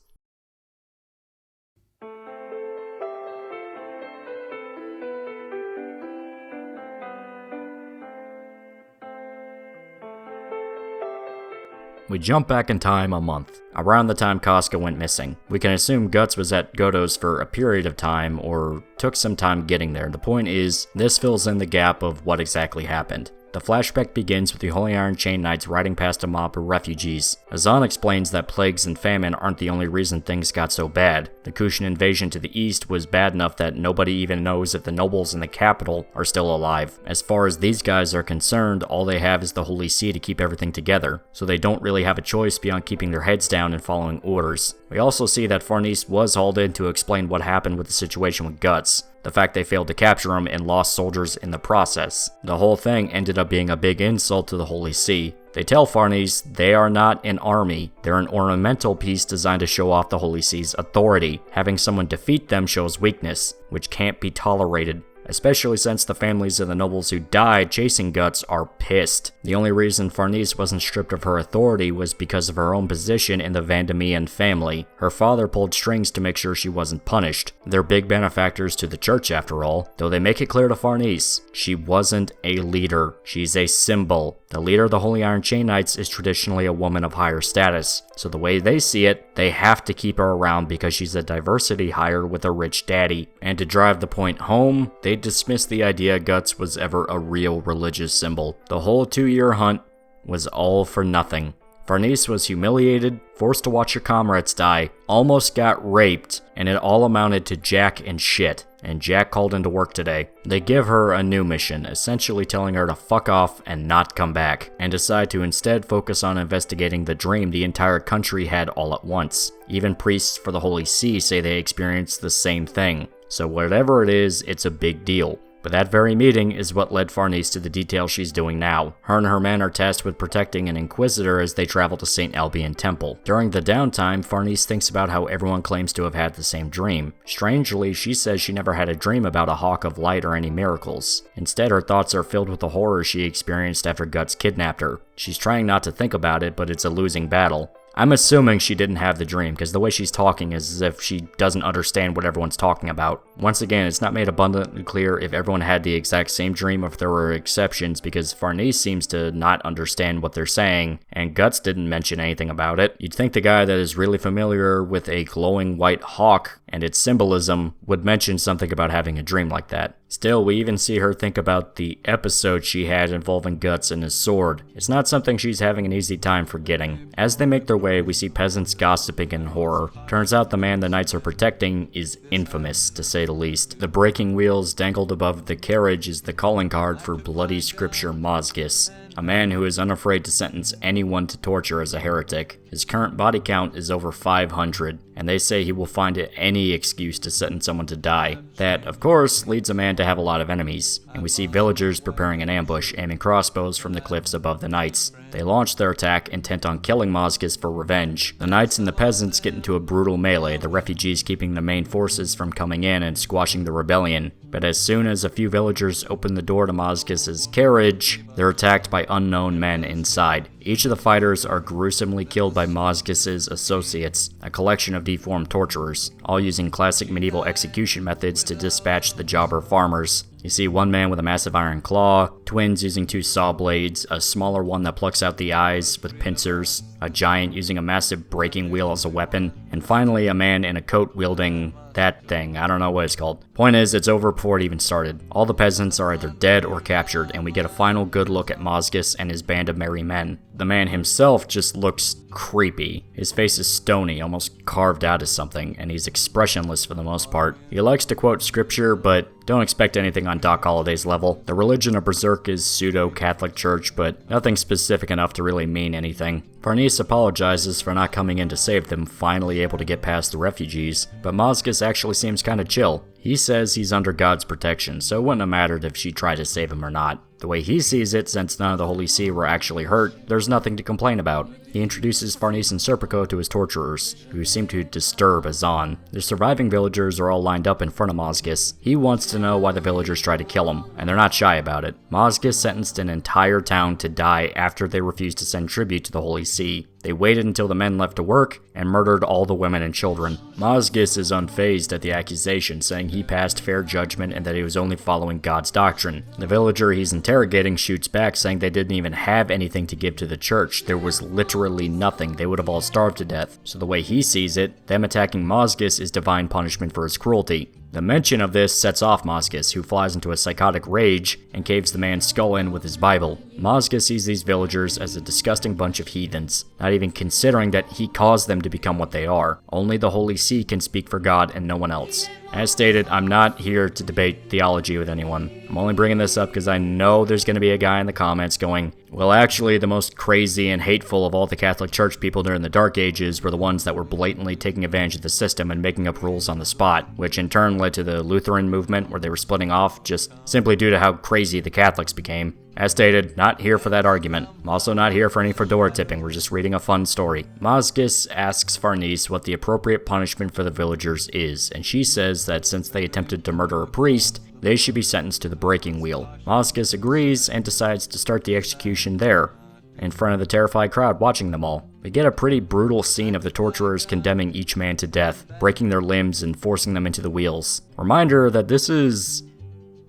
We jump back in time a month, around the time Casca went missing. We can assume Guts was at Goto's for a period of time, or took some time getting there. The point is, this fills in the gap of what exactly happened. The flashback begins with the Holy Iron Chain Knights riding past a mob of refugees. Azan explains that plagues and famine aren't the only reason things got so bad. The Kushan invasion to the east was bad enough that nobody even knows if the nobles in the capital are still alive. As far as these guys are concerned, all they have is the Holy See to keep everything together, so they don't really have a choice beyond keeping their heads down and following orders. We also see that Farnese was hauled in to explain what happened with the situation with Guts. The fact they failed to capture him and lost soldiers in the process. The whole thing ended up being a big insult to the Holy See. They tell Farnese they are not an army, they're an ornamental piece designed to show off the Holy See's authority. Having someone defeat them shows weakness, which can't be tolerated. Especially since the families of the nobles who died chasing Guts are pissed. The only reason Farnese wasn't stripped of her authority was because of her own position in the Vandamian family. Her father pulled strings to make sure she wasn't punished. They're big benefactors to the church after all, though they make it clear to Farnese, she wasn't a leader, she's a symbol. The leader of the Holy Iron Chain Knights is traditionally a woman of higher status, so the way they see it, they have to keep her around because she's a diversity hire with a rich daddy. And to drive the point home, they dismiss the idea Guts was ever a real religious symbol. The whole 2-year hunt was all for nothing. Farnese was humiliated, forced to watch her comrades die, almost got raped, and it all amounted to Jack and shit. And Jack called into work today. They give her a new mission, essentially telling her to fuck off and not come back, and decide to instead focus on investigating the dream the entire country had all at once. Even priests for the Holy See say they experienced the same thing. So whatever it is, it's a big deal. But that very meeting is what led Farnese to the details she's doing now. Her and her men are tasked with protecting an Inquisitor as they travel to St. Albion Temple. During the downtime, Farnese thinks about how everyone claims to have had the same dream. Strangely, she says she never had a dream about a Hawk of Light or any miracles. Instead, her thoughts are filled with the horror she experienced after Guts kidnapped her. She's trying not to think about it, but it's a losing battle. I'm assuming she didn't have the dream, because the way she's talking is as if she doesn't understand what everyone's talking about. Once again, it's not made abundantly clear if everyone had the exact same dream or if there were exceptions, because Farnese seems to not understand what they're saying, and Guts didn't mention anything about it. You'd think the guy that is really familiar with a glowing white hawk and its symbolism would mention something about having a dream like that. Still, we even see her think about the episode she had involving Guts and his sword. It's not something she's having an easy time forgetting. As they make their way, we see peasants gossiping in horror. Turns out the man the knights are protecting is infamous, to say the least. The breaking wheels dangled above the carriage is the calling card for bloody scripture Mozgus. a man who is unafraid to sentence anyone to torture as a heretic. His current body count is over 500, and they say he will find any excuse to sentence someone to die. That, of course, leads a man to have a lot of enemies, and we see villagers preparing an ambush, aiming crossbows from the cliffs above the knights. They launch their attack, intent on killing Mozgus for revenge. The knights and the peasants get into a brutal melee, the refugees keeping the main forces from coming in and squashing the rebellion. But as soon as a few villagers open the door to Mozgus's carriage, they're attacked by unknown men inside. Each of the fighters are gruesomely killed by Mozgus's associates, a collection of deformed torturers, all using classic medieval execution methods to dispatch the jobber farmers. You see one man with a massive iron claw, twins using 2 saw blades, a smaller one that plucks out the eyes with pincers, a giant using a massive breaking wheel as a weapon, and finally a man in a coat wielding that thing. I don't know what it's called. Point is, it's over before it even started. All the peasants are either dead or captured, and we get a final good look at Mozgus and his band of merry men. The man himself just looks creepy. His face is stony, almost carved out as something, and he's expressionless for the most part. He likes to quote scripture, but don't expect anything on Doc Holliday's level. The religion of Berserk is pseudo-Catholic Church, but nothing specific enough to really mean anything. Farnese apologizes for not coming in to save them, finally able to get past the refugees, but Mozgus actually seems kinda chill. He says he's under God's protection, so it wouldn't have mattered if she tried to save him or not. The way he sees it, since none of the Holy See were actually hurt, there's nothing to complain about. He introduces Farnese and Serpico to his torturers, who seem to disturb Azan. The surviving villagers are all lined up in front of Mozgus. He wants to know why the villagers try to kill him, and they're not shy about it. Mozgus sentenced an entire town to die after they refused to send tribute to the Holy See. They waited until the men left to work and murdered all the women and children. Mozgus is unfazed at the accusation, saying he passed fair judgment and that he was only following God's doctrine. The villager he's interrogating shoots back, saying they didn't even have anything to give to the church. There was literally nothing. They would have all starved to death. So the way he sees it, them attacking Mozgus is divine punishment for his cruelty. The mention of this sets off Mozgus, who flies into a psychotic rage and caves the man's skull in with his Bible. Mozgus sees these villagers as a disgusting bunch of heathens, not even considering that he caused them to become what they are. Only the Holy See can speak for God and no one else. As stated, I'm not here to debate theology with anyone. I'm only bringing this up because I know there's going to be a guy in the comments going, well, actually, the most crazy and hateful of all the Catholic Church people during the Dark Ages were the ones that were blatantly taking advantage of the system and making up rules on the spot, which in turn led to the Lutheran movement where they were splitting off just simply due to how crazy the Catholics became. As stated, not here for that argument. I'm also not here for any fedora tipping, we're just reading a fun story. Mozgus asks Farnese what the appropriate punishment for the villagers is, and she says that since they attempted to murder a priest, they should be sentenced to the breaking wheel. Mozgus agrees and decides to start the execution there, in front of the terrified crowd watching them all. We get a pretty brutal scene of the torturers condemning each man to death, breaking their limbs and forcing them into the wheels. Reminder that this is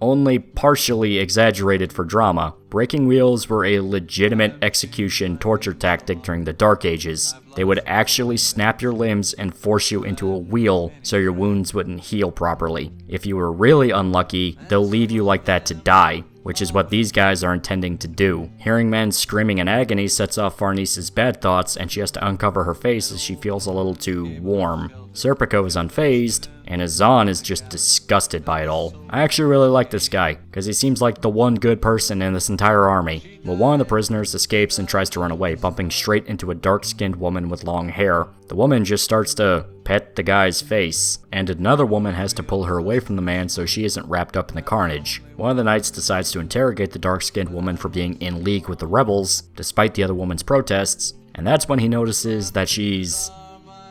only partially exaggerated for drama. Breaking wheels were a legitimate execution torture tactic during the Dark Ages. They would actually snap your limbs and force you into a wheel so your wounds wouldn't heal properly. If you were really unlucky, they'll leave you like that to die, which is what these guys are intending to do. Hearing men screaming in agony sets off Farnese's bad thoughts, and she has to uncover her face as she feels a little too warm. Serpico is unfazed, and Azan is just disgusted by it all. I actually really like this guy, because he seems like the one good person in this entire army. But one of the prisoners escapes and tries to run away, bumping straight into a dark-skinned woman with long hair. The woman just starts to pet the guy's face, and another woman has to pull her away from the man so she isn't wrapped up in the carnage. One of the knights decides to interrogate the dark-skinned woman for being in league with the rebels, despite the other woman's protests, and that's when he notices that she's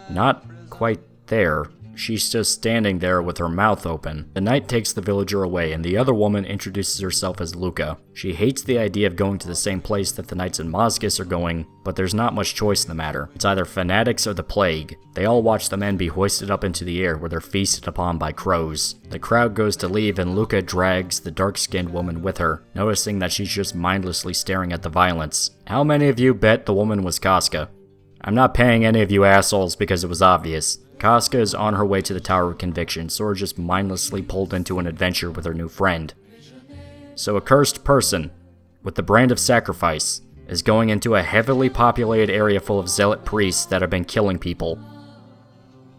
not quite there. She's just standing there with her mouth open. The knight takes the villager away, and the other woman introduces herself as Luca. She hates the idea of going to the same place that the knights and Mozgus are going, but there's not much choice in the matter. It's either fanatics or the plague. They all watch the men be hoisted up into the air where they're feasted upon by crows. The crowd goes to leave, and Luca drags the dark-skinned woman with her, noticing that she's just mindlessly staring at the violence. How many of you bet the woman was Casca? I'm not paying any of you assholes because it was obvious. Casca is on her way to the Tower of Conviction, so we're just mindlessly pulled into an adventure with her new friend. So a cursed person, with the brand of sacrifice, is going into a heavily populated area full of zealot priests that have been killing people.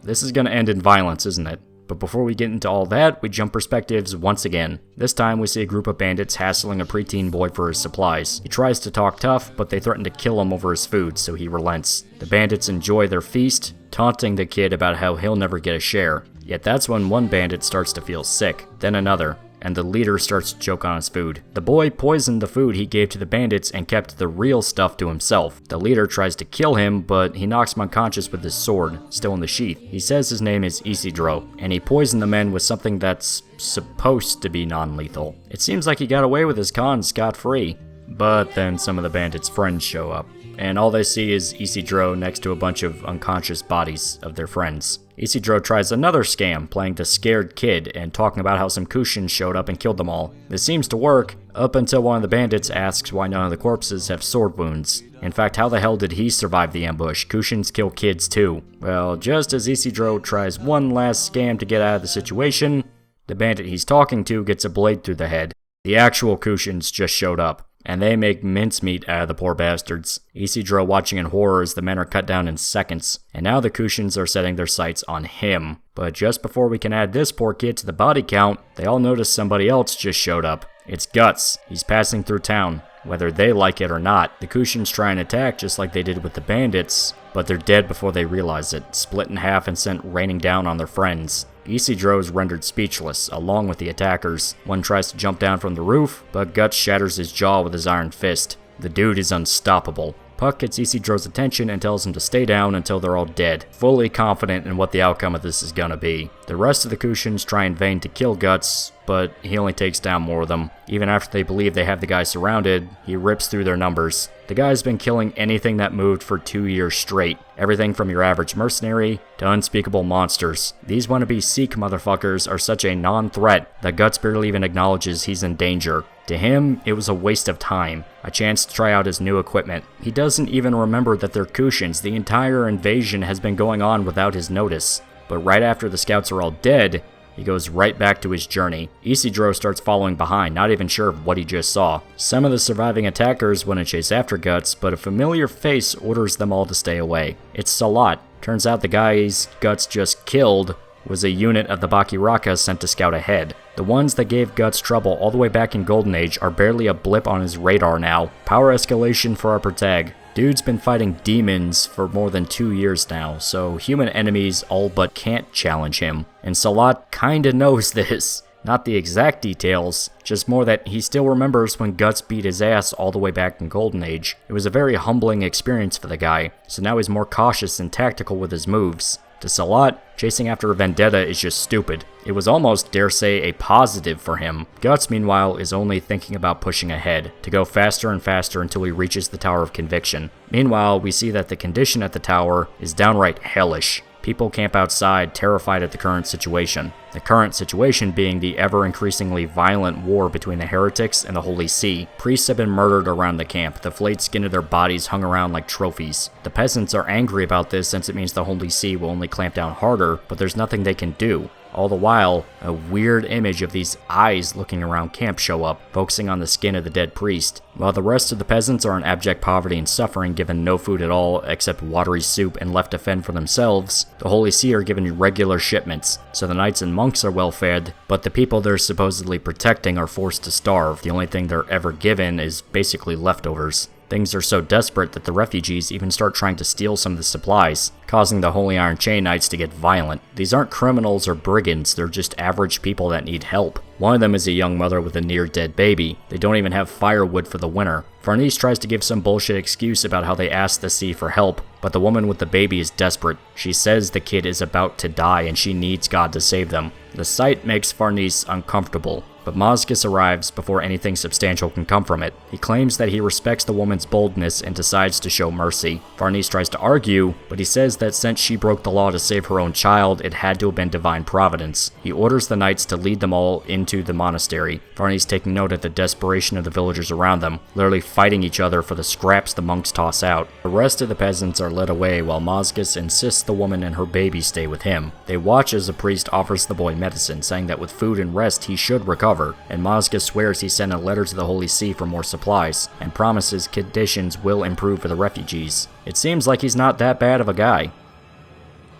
This is gonna end in violence, isn't it? But before we get into all that, we jump perspectives once again. This time we see a group of bandits hassling a preteen boy for his supplies. He tries to talk tough, but they threaten to kill him over his food, so he relents. The bandits enjoy their feast, taunting the kid about how he'll never get a share. Yet that's when one bandit starts to feel sick, then another, and the leader starts to choke on his food. The boy poisoned the food he gave to the bandits and kept the real stuff to himself. The leader tries to kill him, but he knocks him unconscious with his sword, still in the sheath. He says his name is Isidro, and he poisoned the men with something that's supposed to be non-lethal. It seems like he got away with his con scot-free. But then some of the bandits' friends show up, and all they see is Isidro next to a bunch of unconscious bodies of their friends. Isidro tries another scam, playing the scared kid and talking about how some Kushins showed up and killed them all. This seems to work, up until one of the bandits asks why none of the corpses have sword wounds. In fact, how the hell did he survive the ambush? Kushins kill kids too. Well, just as Isidro tries one last scam to get out of the situation, the bandit he's talking to gets a blade through the head. The actual Kushins just showed up, and they make mincemeat out of the poor bastards. Isidro watching in horror as the men are cut down in seconds, and now the Kushins are setting their sights on him. But just before we can add this poor kid to the body count, they all notice somebody else just showed up. It's Guts. He's passing through town, whether they like it or not. The Kushins try and attack just like they did with the bandits, but they're dead before they realize it, split in half and sent raining down on their friends. Isidro is rendered speechless, along with the attackers. One tries to jump down from the roof, but Guts shatters his jaw with his iron fist. The dude is unstoppable. Puck gets Isidro's attention and tells him to stay down until they're all dead, fully confident in what the outcome of this is gonna be. The rest of the Kushins try in vain to kill Guts, but he only takes down more of them. Even after they believe they have the guy surrounded, he rips through their numbers. The guy's been killing anything that moved for 2 years straight. Everything from your average mercenary to unspeakable monsters. These wannabe Sikh motherfuckers are such a non-threat that Guts barely even acknowledges he's in danger. To him, it was a waste of time, a chance to try out his new equipment. He doesn't even remember that they're Kushins. The entire invasion has been going on without his notice. But right after the scouts are all dead, he goes right back to his journey. Isidro starts following behind, not even sure of what he just saw. Some of the surviving attackers want to chase after Guts, but a familiar face orders them all to stay away. It's Salat. Turns out the guys Guts just killed was a unit of the Bakiraka sent to scout ahead. The ones that gave Guts trouble all the way back in Golden Age are barely a blip on his radar now. Power escalation for our protag. Dude's been fighting demons for more than 2 years now, so human enemies all but can't challenge him. And Salat kinda knows this. Not the exact details, just more that he still remembers when Guts beat his ass all the way back in Golden Age. It was a very humbling experience for the guy, so now he's more cautious and tactical with his moves. To Salat, chasing after a vendetta is just stupid. It was almost, dare say, a positive for him. Guts, meanwhile, is only thinking about pushing ahead, to go faster and faster until he reaches the Tower of Conviction. Meanwhile, we see that the condition at the tower is downright hellish. People camp outside, terrified at the current situation. The current situation being the ever-increasingly violent war between the heretics and the Holy See. Priests have been murdered around the camp, the flayed skin of their bodies hung around like trophies. The peasants are angry about this since it means the Holy See will only clamp down harder, but there's nothing they can do. All the while, a weird image of these eyes looking around camp show up, focusing on the skin of the dead priest. While the rest of the peasants are in abject poverty and suffering, given no food at all except watery soup and left to fend for themselves, the Holy See are given regular shipments, so the knights and monks are well fed, but the people they're supposedly protecting are forced to starve. The only thing they're ever given is basically leftovers. Things are so desperate that the refugees even start trying to steal some of the supplies, causing the Holy Iron Chain Knights to get violent. These aren't criminals or brigands, they're just average people that need help. One of them is a young mother with a near-dead baby. They don't even have firewood for the winter. Farnese tries to give some bullshit excuse about how they asked the sea for help, but the woman with the baby is desperate. She says the kid is about to die and she needs God to save them. The sight makes Farnese uncomfortable, but Mazgus arrives before anything substantial can come from it. He claims that he respects the woman's boldness and decides to show mercy. Farnese tries to argue, but he says that since she broke the law to save her own child, it had to have been divine providence. He orders the knights to lead them all into the monastery. Farnese taking note of the desperation of the villagers around them, literally fighting each other for the scraps the monks toss out. The rest of the peasants are led away while Mazgus insists the woman and her baby stay with him. They watch as the priest offers the boy medicine, saying that with food and rest he should recover, and Mazgus swears he sent a letter to the Holy See for more supplies, and promises conditions will improve for the refugees. It seems like he's not that bad of a guy.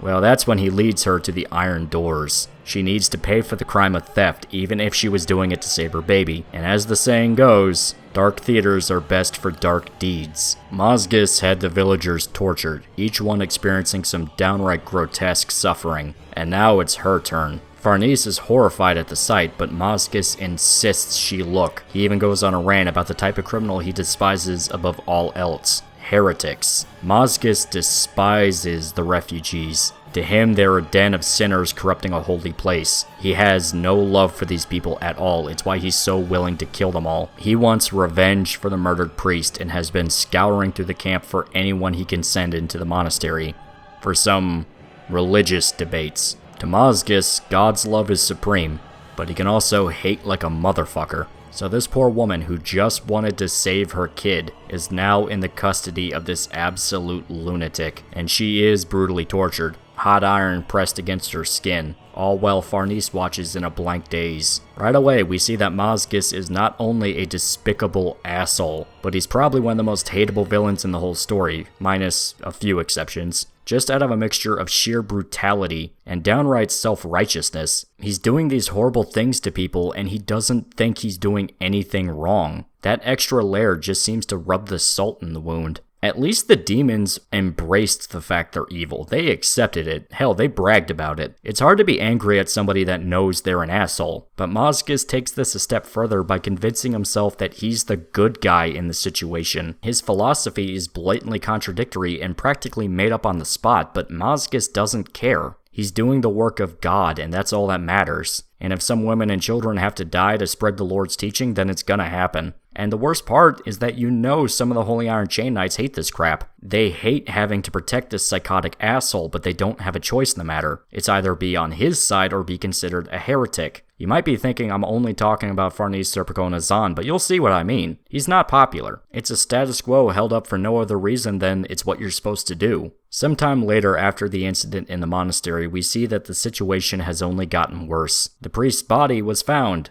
Well, that's when he leads her to the iron doors. She needs to pay for the crime of theft, even if she was doing it to save her baby. And as the saying goes, dark theaters are best for dark deeds. Mazgis had the villagers tortured, each one experiencing some downright grotesque suffering. And now it's her turn. Farnese is horrified at the sight, but Mazgis insists she look. He even goes on a rant about the type of criminal he despises above all else: heretics. Mazgis despises the refugees. To him, they're a den of sinners corrupting a holy place. He has no love for these people at all. It's why he's so willing to kill them all. He wants revenge for the murdered priest and has been scouring through the camp for anyone he can send into the monastery for some religious debates. To Mazgis, God's love is supreme, but he can also hate like a motherfucker. So this poor woman who just wanted to save her kid is now in the custody of this absolute lunatic, and she is brutally tortured. Hot iron pressed against her skin, all while Farnese watches in a blank daze. Right away, we see that Mazgis is not only a despicable asshole, but he's probably one of the most hateable villains in the whole story, minus a few exceptions. Just out of a mixture of sheer brutality and downright self-righteousness, he's doing these horrible things to people and he doesn't think he's doing anything wrong. That extra layer just seems to rub the salt in the wound. At least the demons embraced the fact they're evil. They accepted it. Hell, they bragged about it. It's hard to be angry at somebody that knows they're an asshole, but Mazgis takes this a step further by convincing himself that he's the good guy in the situation. His philosophy is blatantly contradictory and practically made up on the spot, but Mazgis doesn't care. He's doing the work of God, and that's all that matters. And if some women and children have to die to spread the Lord's teaching, then it's gonna happen. And the worst part is that you know some of the Holy Iron Chain Knights hate this crap. They hate having to protect this psychotic asshole, but they don't have a choice in the matter. It's either be on his side or be considered a heretic. You might be thinking I'm only talking about Farnese, Serpico, and Azan, but you'll see what I mean. He's not popular. It's a status quo held up for no other reason than it's what you're supposed to do. Sometime later after the incident in the monastery, we see that the situation has only gotten worse. The priest's body was found.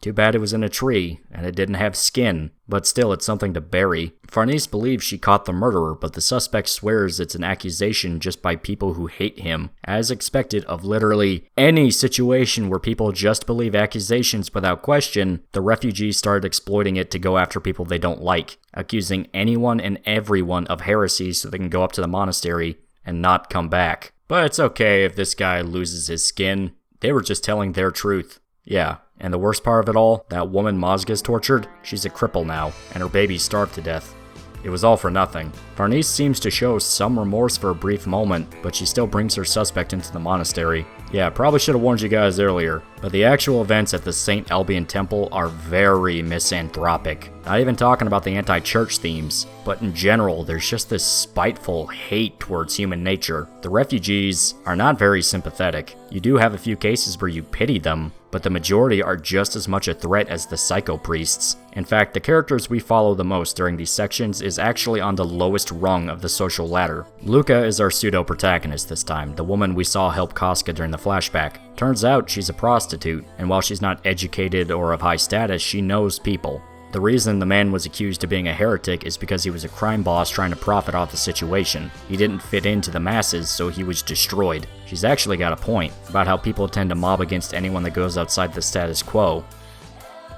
Too bad it was in a tree, and it didn't have skin, but still it's something to bury. Farnese believes she caught the murderer, but the suspect swears it's an accusation just by people who hate him. As expected of literally any situation where people just believe accusations without question, the refugees started exploiting it to go after people they don't like, accusing anyone and everyone of heresy so they can go up to the monastery and not come back. But it's okay if this guy loses his skin. They were just telling their truth. Yeah. And the worst part of it all, that woman Mazgis tortured, she's a cripple now, and her baby starved to death. It was all for nothing. Farnese seems to show some remorse for a brief moment, but she still brings her suspect into the monastery. Yeah, probably should have warned you guys earlier, but the actual events at the St. Albion Temple are very misanthropic. Not even talking about the anti-church themes, but in general, there's just this spiteful hate towards human nature. The refugees are not very sympathetic. You do have a few cases where you pity them, but the majority are just as much a threat as the psycho priests. In fact, the characters we follow the most during these sections is actually on the lowest rung of the social ladder. Luca is our pseudo-protagonist this time, the woman we saw help Casca during the flashback. Turns out she's a prostitute, and while she's not educated or of high status, she knows people. The reason the man was accused of being a heretic is because he was a crime boss trying to profit off the situation. He didn't fit into the masses, so he was destroyed. She's actually got a point about how people tend to mob against anyone that goes outside the status quo.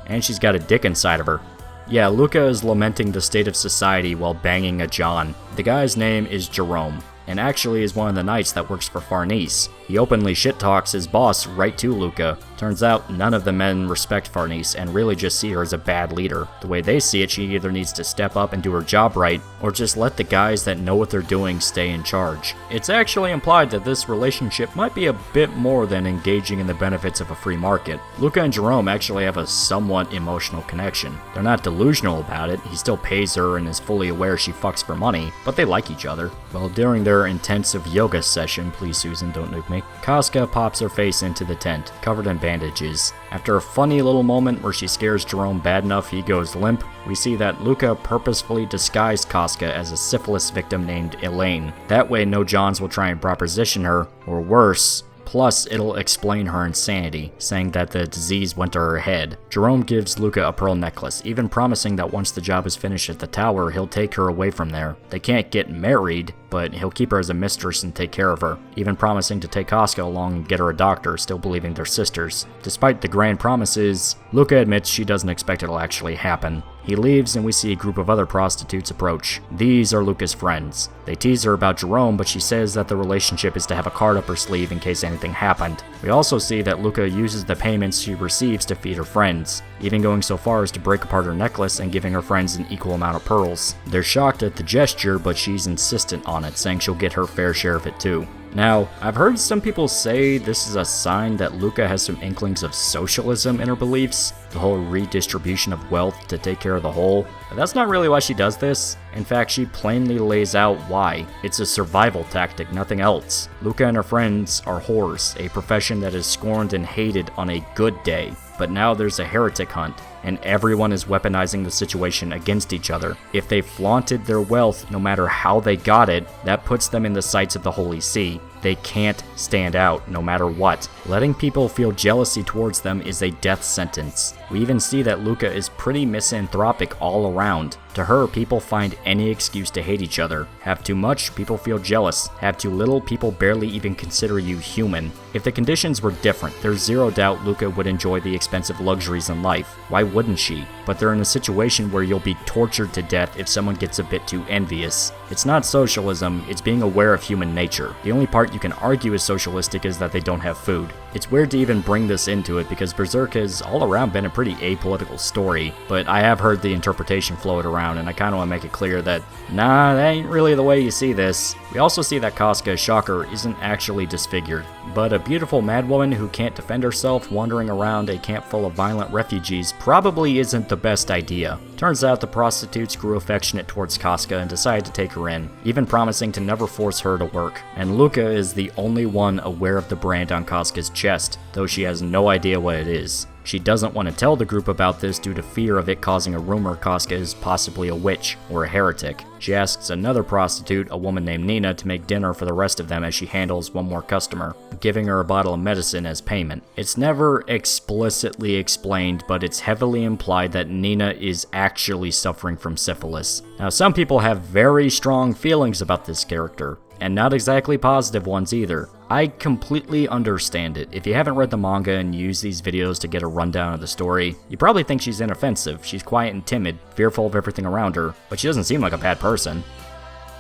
And she's got a dick inside of her. Yeah, Luca is lamenting the state of society while banging a John. The guy's name is Jerome, and actually is one of the knights that works for Farnese. He openly shit-talks his boss right to Luca. Turns out none of the men respect Farnese and really just see her as a bad leader. The way they see it, she either needs to step up and do her job right, or just let the guys that know what they're doing stay in charge. It's actually implied that this relationship might be a bit more than engaging in the benefits of a free market. Luca and Jerome actually have a somewhat emotional connection. They're not delusional about it, he still pays her and is fully aware she fucks for money, but they like each other. Well, during their intensive yoga session, please Susan, don't nuke me, Casca pops her face into the tent, covered in bandages. After a funny little moment where she scares Jerome bad enough he goes limp, we see that Luca purposefully disguised Casca as a syphilis victim named Elaine. That way no Johns will try and proposition her, or worse, plus it'll explain her insanity, saying that the disease went to her head. Jerome gives Luca a pearl necklace, even promising that once the job is finished at the tower, he'll take her away from there. They can't get married, but he'll keep her as a mistress and take care of her, even promising to take Casca along and get her a doctor, still believing they're sisters. Despite the grand promises, Luca admits she doesn't expect it'll actually happen. He leaves and we see a group of other prostitutes approach. These are Luca's friends. They tease her about Jerome, but she says that the relationship is to have a card up her sleeve in case anything happened. We also see that Luca uses the payments she receives to feed her friends, even going so far as to break apart her necklace and giving her friends an equal amount of pearls. They're shocked at the gesture, but she's insistent on it, saying she'll get her fair share of it too. Now, I've heard some people say this is a sign that Luca has some inklings of socialism in her beliefs, the whole redistribution of wealth to take care of the whole, but that's not really why she does this. In fact, she plainly lays out why. It's a survival tactic, nothing else. Luca and her friends are whores, a profession that is scorned and hated on a good day, but now there's a heretic hunt, and everyone is weaponizing the situation against each other. If they flaunted their wealth, no matter how they got it, that puts them in the sights of the Holy See. They can't stand out, no matter what. Letting people feel jealousy towards them is a death sentence. We even see that Luca is pretty misanthropic all around. To her, people find any excuse to hate each other. Have too much, people feel jealous. Have too little, people barely even consider you human. If the conditions were different, there's zero doubt Luca would enjoy the expensive luxuries in life. Why wouldn't she? But they're in a situation where you'll be tortured to death if someone gets a bit too envious. It's not socialism, it's being aware of human nature. The only part you can argue is socialistic is that they don't have food. It's weird to even bring this into it because Berserk has all around been a pretty apolitical story, but I have heard the interpretation float around and I kinda wanna make it clear that, nah, that ain't really the way you see this. We also see that Casca, shocker, isn't actually disfigured, but a beautiful madwoman who can't defend herself wandering around a camp full of violent refugees probably isn't the best idea. Turns out the prostitutes grew affectionate towards Casca and decided to take her in, even promising to never force her to work. And Luca is the only one aware of the brand on Casca's chest, though she has no idea what it is. She doesn't want to tell the group about this due to fear of it causing a rumor Casca is possibly a witch or a heretic. She asks another prostitute, a woman named Nina, to make dinner for the rest of them as she handles one more customer, giving her a bottle of medicine as payment. It's never explicitly explained, but it's heavily implied that Nina is actually suffering from syphilis. Now, some people have very strong feelings about this character, and not exactly positive ones either. I completely understand it. If you haven't read the manga and use these videos to get a rundown of the story, you probably think she's inoffensive. She's quiet and timid, fearful of everything around her, but she doesn't seem like a bad person.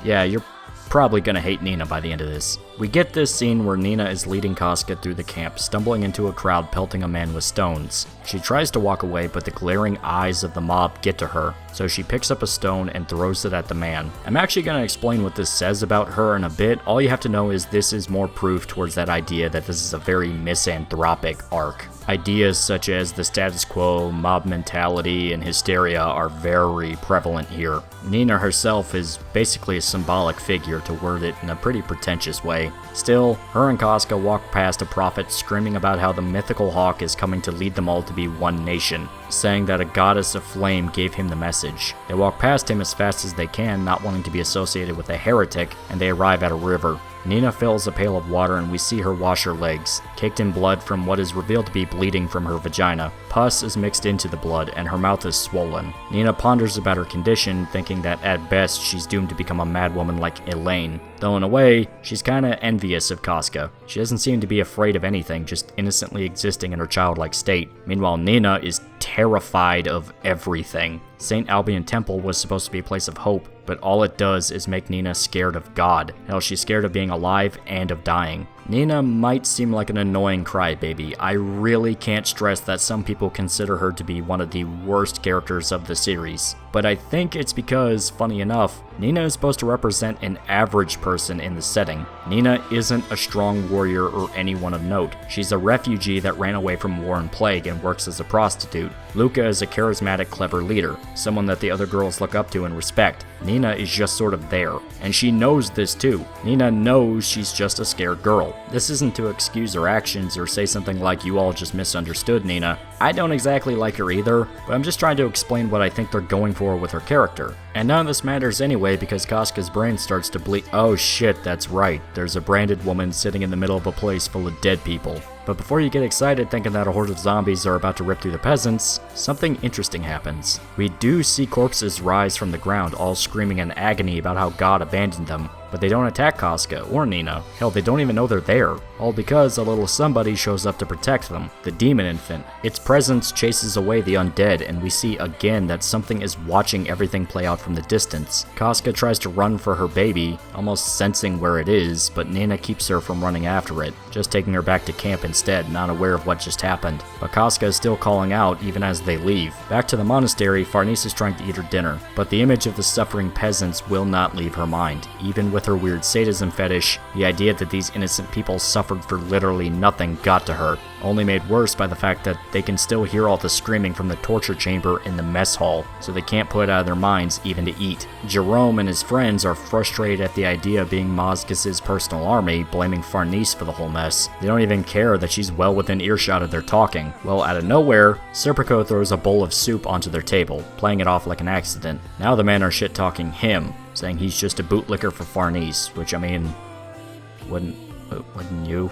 Yeah, you're probably gonna hate Nina by the end of this. We get this scene where Nina is leading Casca through the camp, stumbling into a crowd pelting a man with stones. She tries to walk away, but the glaring eyes of the mob get to her, so she picks up a stone and throws it at the man. I'm actually going to explain what this says about her in a bit. All you have to know is this is more proof towards that idea that this is a very misanthropic arc. Ideas such as the status quo, mob mentality, and hysteria are very prevalent here. Nina herself is basically a symbolic figure, to word it in a pretty pretentious way. Still, her and Casca walk past a prophet screaming about how the mythical hawk is coming to lead them all to be one nation, saying that a goddess of flame gave him the message. They walk past him as fast as they can, not wanting to be associated with a heretic, and they arrive at a river. Nina fills a pail of water and we see her wash her legs, caked in blood from what is revealed to be bleeding from her vagina. Pus is mixed into the blood and her mouth is swollen. Nina ponders about her condition, thinking that at best she's doomed to become a madwoman like Elaine. Though in a way, she's kinda envious of Casca. She doesn't seem to be afraid of anything, just innocently existing in her childlike state. Meanwhile, Nina is terrified of everything. St. Albion Temple was supposed to be a place of hope, but all it does is make Nina scared of God. Hell, she's scared of being alive and of dying. Nina might seem like an annoying crybaby. I really can't stress that some people consider her to be one of the worst characters of the series. But I think it's because, funny enough, Nina is supposed to represent an average person in the setting. Nina isn't a strong warrior or anyone of note. She's a refugee that ran away from war and plague and works as a prostitute. Luca is a charismatic, clever leader, someone that the other girls look up to and respect. Nina is just sort of there, and she knows this too. Nina knows she's just a scared girl. This isn't to excuse her actions or say something like you all just misunderstood Nina. I don't exactly like her either, but I'm just trying to explain what I think they're going for with her character. And none of this matters anyway because Casca's brain starts to bleed. Oh shit, that's right. There's a branded woman sitting in the middle of a place full of dead people. But before you get excited thinking that a horde of zombies are about to rip through the peasants, something interesting happens. We do see corpses rise from the ground, all screaming in agony about how God abandoned them. but they don't attack Casca or Nina. Hell, they don't even know they're there. All because a little somebody shows up to protect them, the demon infant. Its presence chases away the undead, and we see again that something is watching everything play out from the distance. Casca tries to run for her baby, almost sensing where it is, but Nina keeps her from running after it, just taking her back to camp instead, not aware of what just happened. But Casca is still calling out even as they leave. Back to the monastery, Farnese is trying to eat her dinner, but the image of the suffering peasants will not leave her mind. Even with her weird sadism fetish, the idea that these innocent people suffered for literally nothing got to her, only made worse by the fact that they can still hear all the screaming from the torture chamber in the mess hall, so they can't put it out of their minds even to eat. Jerome and his friends are frustrated at the idea of being Mozgus's personal army, blaming Farnese for the whole mess. They don't even care that she's well within earshot of their talking. Well, out of nowhere, Serpico throws a bowl of soup onto their table, playing it off like an accident. Now the men are shit-talking him, saying he's just a bootlicker for Farnese, which, I mean, wouldn't you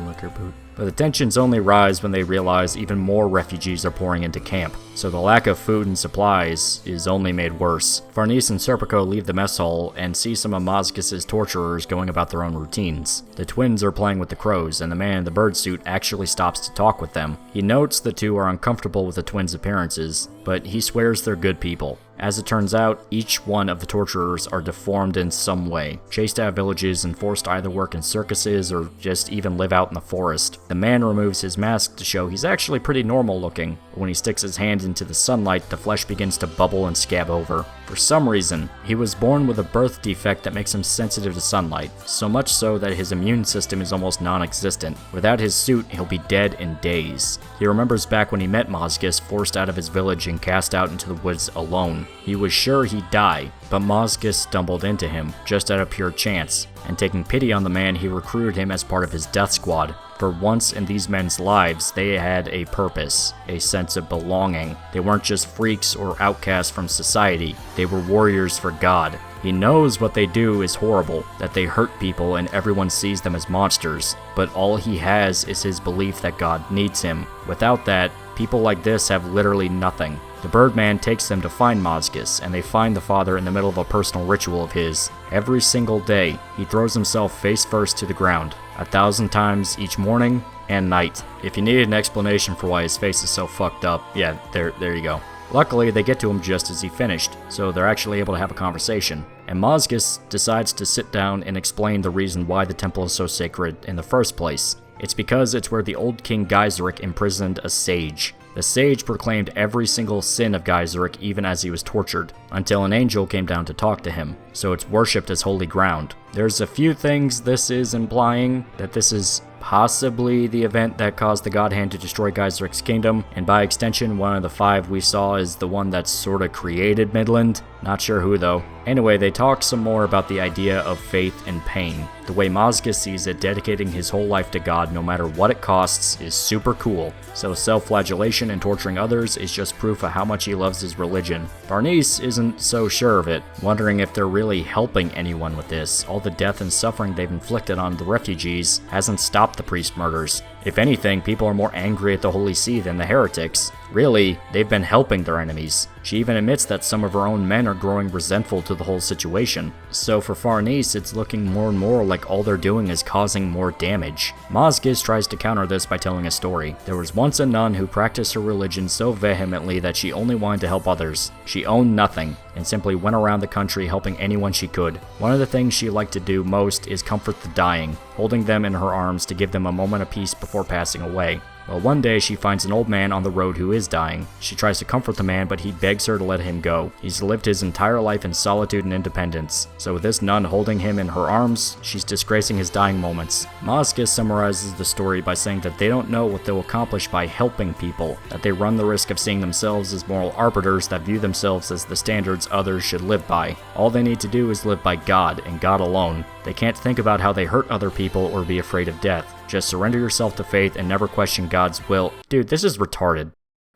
lick her boot? But the tensions only rise when they realize even more refugees are pouring into camp, so the lack of food and supplies is only made worse. Farnese and Serpico leave the mess hall and see some of Mozgus's torturers going about their own routines. The twins are playing with the crows, and the man in the bird suit actually stops to talk with them. He notes the two are uncomfortable with the twins' appearances, but he swears they're good people. As it turns out, each one of the torturers are deformed in some way, chased out of villages and forced to either work in circuses or just even live out in the forest. The man removes his mask to show he's actually pretty normal looking, but when he sticks his hand into the sunlight, the flesh begins to bubble and scab over. For some reason, he was born with a birth defect that makes him sensitive to sunlight, so much so that his immune system is almost non-existent. Without his suit, he'll be dead in days. He remembers back when he met Mozgus, forced out of his village and cast out into the woods alone. He was sure he'd die, but Mozgus stumbled into him, just out of pure chance, and taking pity on the man, he recruited him as part of his death squad. For once in these men's lives, they had a purpose, a sense of belonging. They weren't just freaks or outcasts from society, they were warriors for God. He knows what they do is horrible, that they hurt people and everyone sees them as monsters, but all he has is his belief that God needs him. Without that, people like this have literally nothing. The Birdman takes them to find Mozgus, and they find the father in the middle of a personal ritual of his. Every single day, he throws himself face first to the ground, 1,000 times each morning and night. If you needed an explanation for why his face is so fucked up, yeah, there you go. Luckily, they get to him just as he finished, so they're actually able to have a conversation. And Mozgus decides to sit down and explain the reason why the temple is so sacred in the first place. It's because it's where the old King Geyserich imprisoned a sage. The sage proclaimed every single sin of Geyserich even as he was tortured, until an angel came down to talk to him, so it's worshipped as holy ground. There's a few things this is implying, that this is possibly the event that caused the God Hand to destroy Geyserich's kingdom, and by extension, one of the 5 we saw is the one that sorta created Midland. Not sure who though. Anyway, they talk some more about the idea of faith and pain. The way Mozgus sees it, dedicating his whole life to God no matter what it costs is super cool. So self-flagellation and torturing others is just proof of how much he loves his religion. Farnese isn't so sure of it, wondering if they're really helping anyone with this. All the death and suffering they've inflicted on the refugees hasn't stopped the priest murders. If anything, people are more angry at the Holy See than the heretics. Really, they've been helping their enemies. She even admits that some of her own men are growing resentful to the whole situation. So for Farnese, it's looking more and more like all they're doing is causing more damage. Mozgus tries to counter this by telling a story. There was once a nun who practiced her religion so vehemently that she only wanted to help others. She owned nothing, and simply went around the country helping anyone she could. One of the things she liked to do most is comfort the dying, holding them in her arms to give them a moment of peace before passing away. Well, one day she finds an old man on the road who is dying. She tries to comfort the man, but he begs her to let him go. He's lived his entire life in solitude and independence, so with this nun holding him in her arms, she's disgracing his dying moments. Mozgus summarizes the story by saying that they don't know what they'll accomplish by helping people, that they run the risk of seeing themselves as moral arbiters that view themselves as the standards others should live by. All they need to do is live by God, and God alone. They can't think about how they hurt other people or be afraid of death. Just surrender yourself to faith and never question God's will. Dude, this is retarded.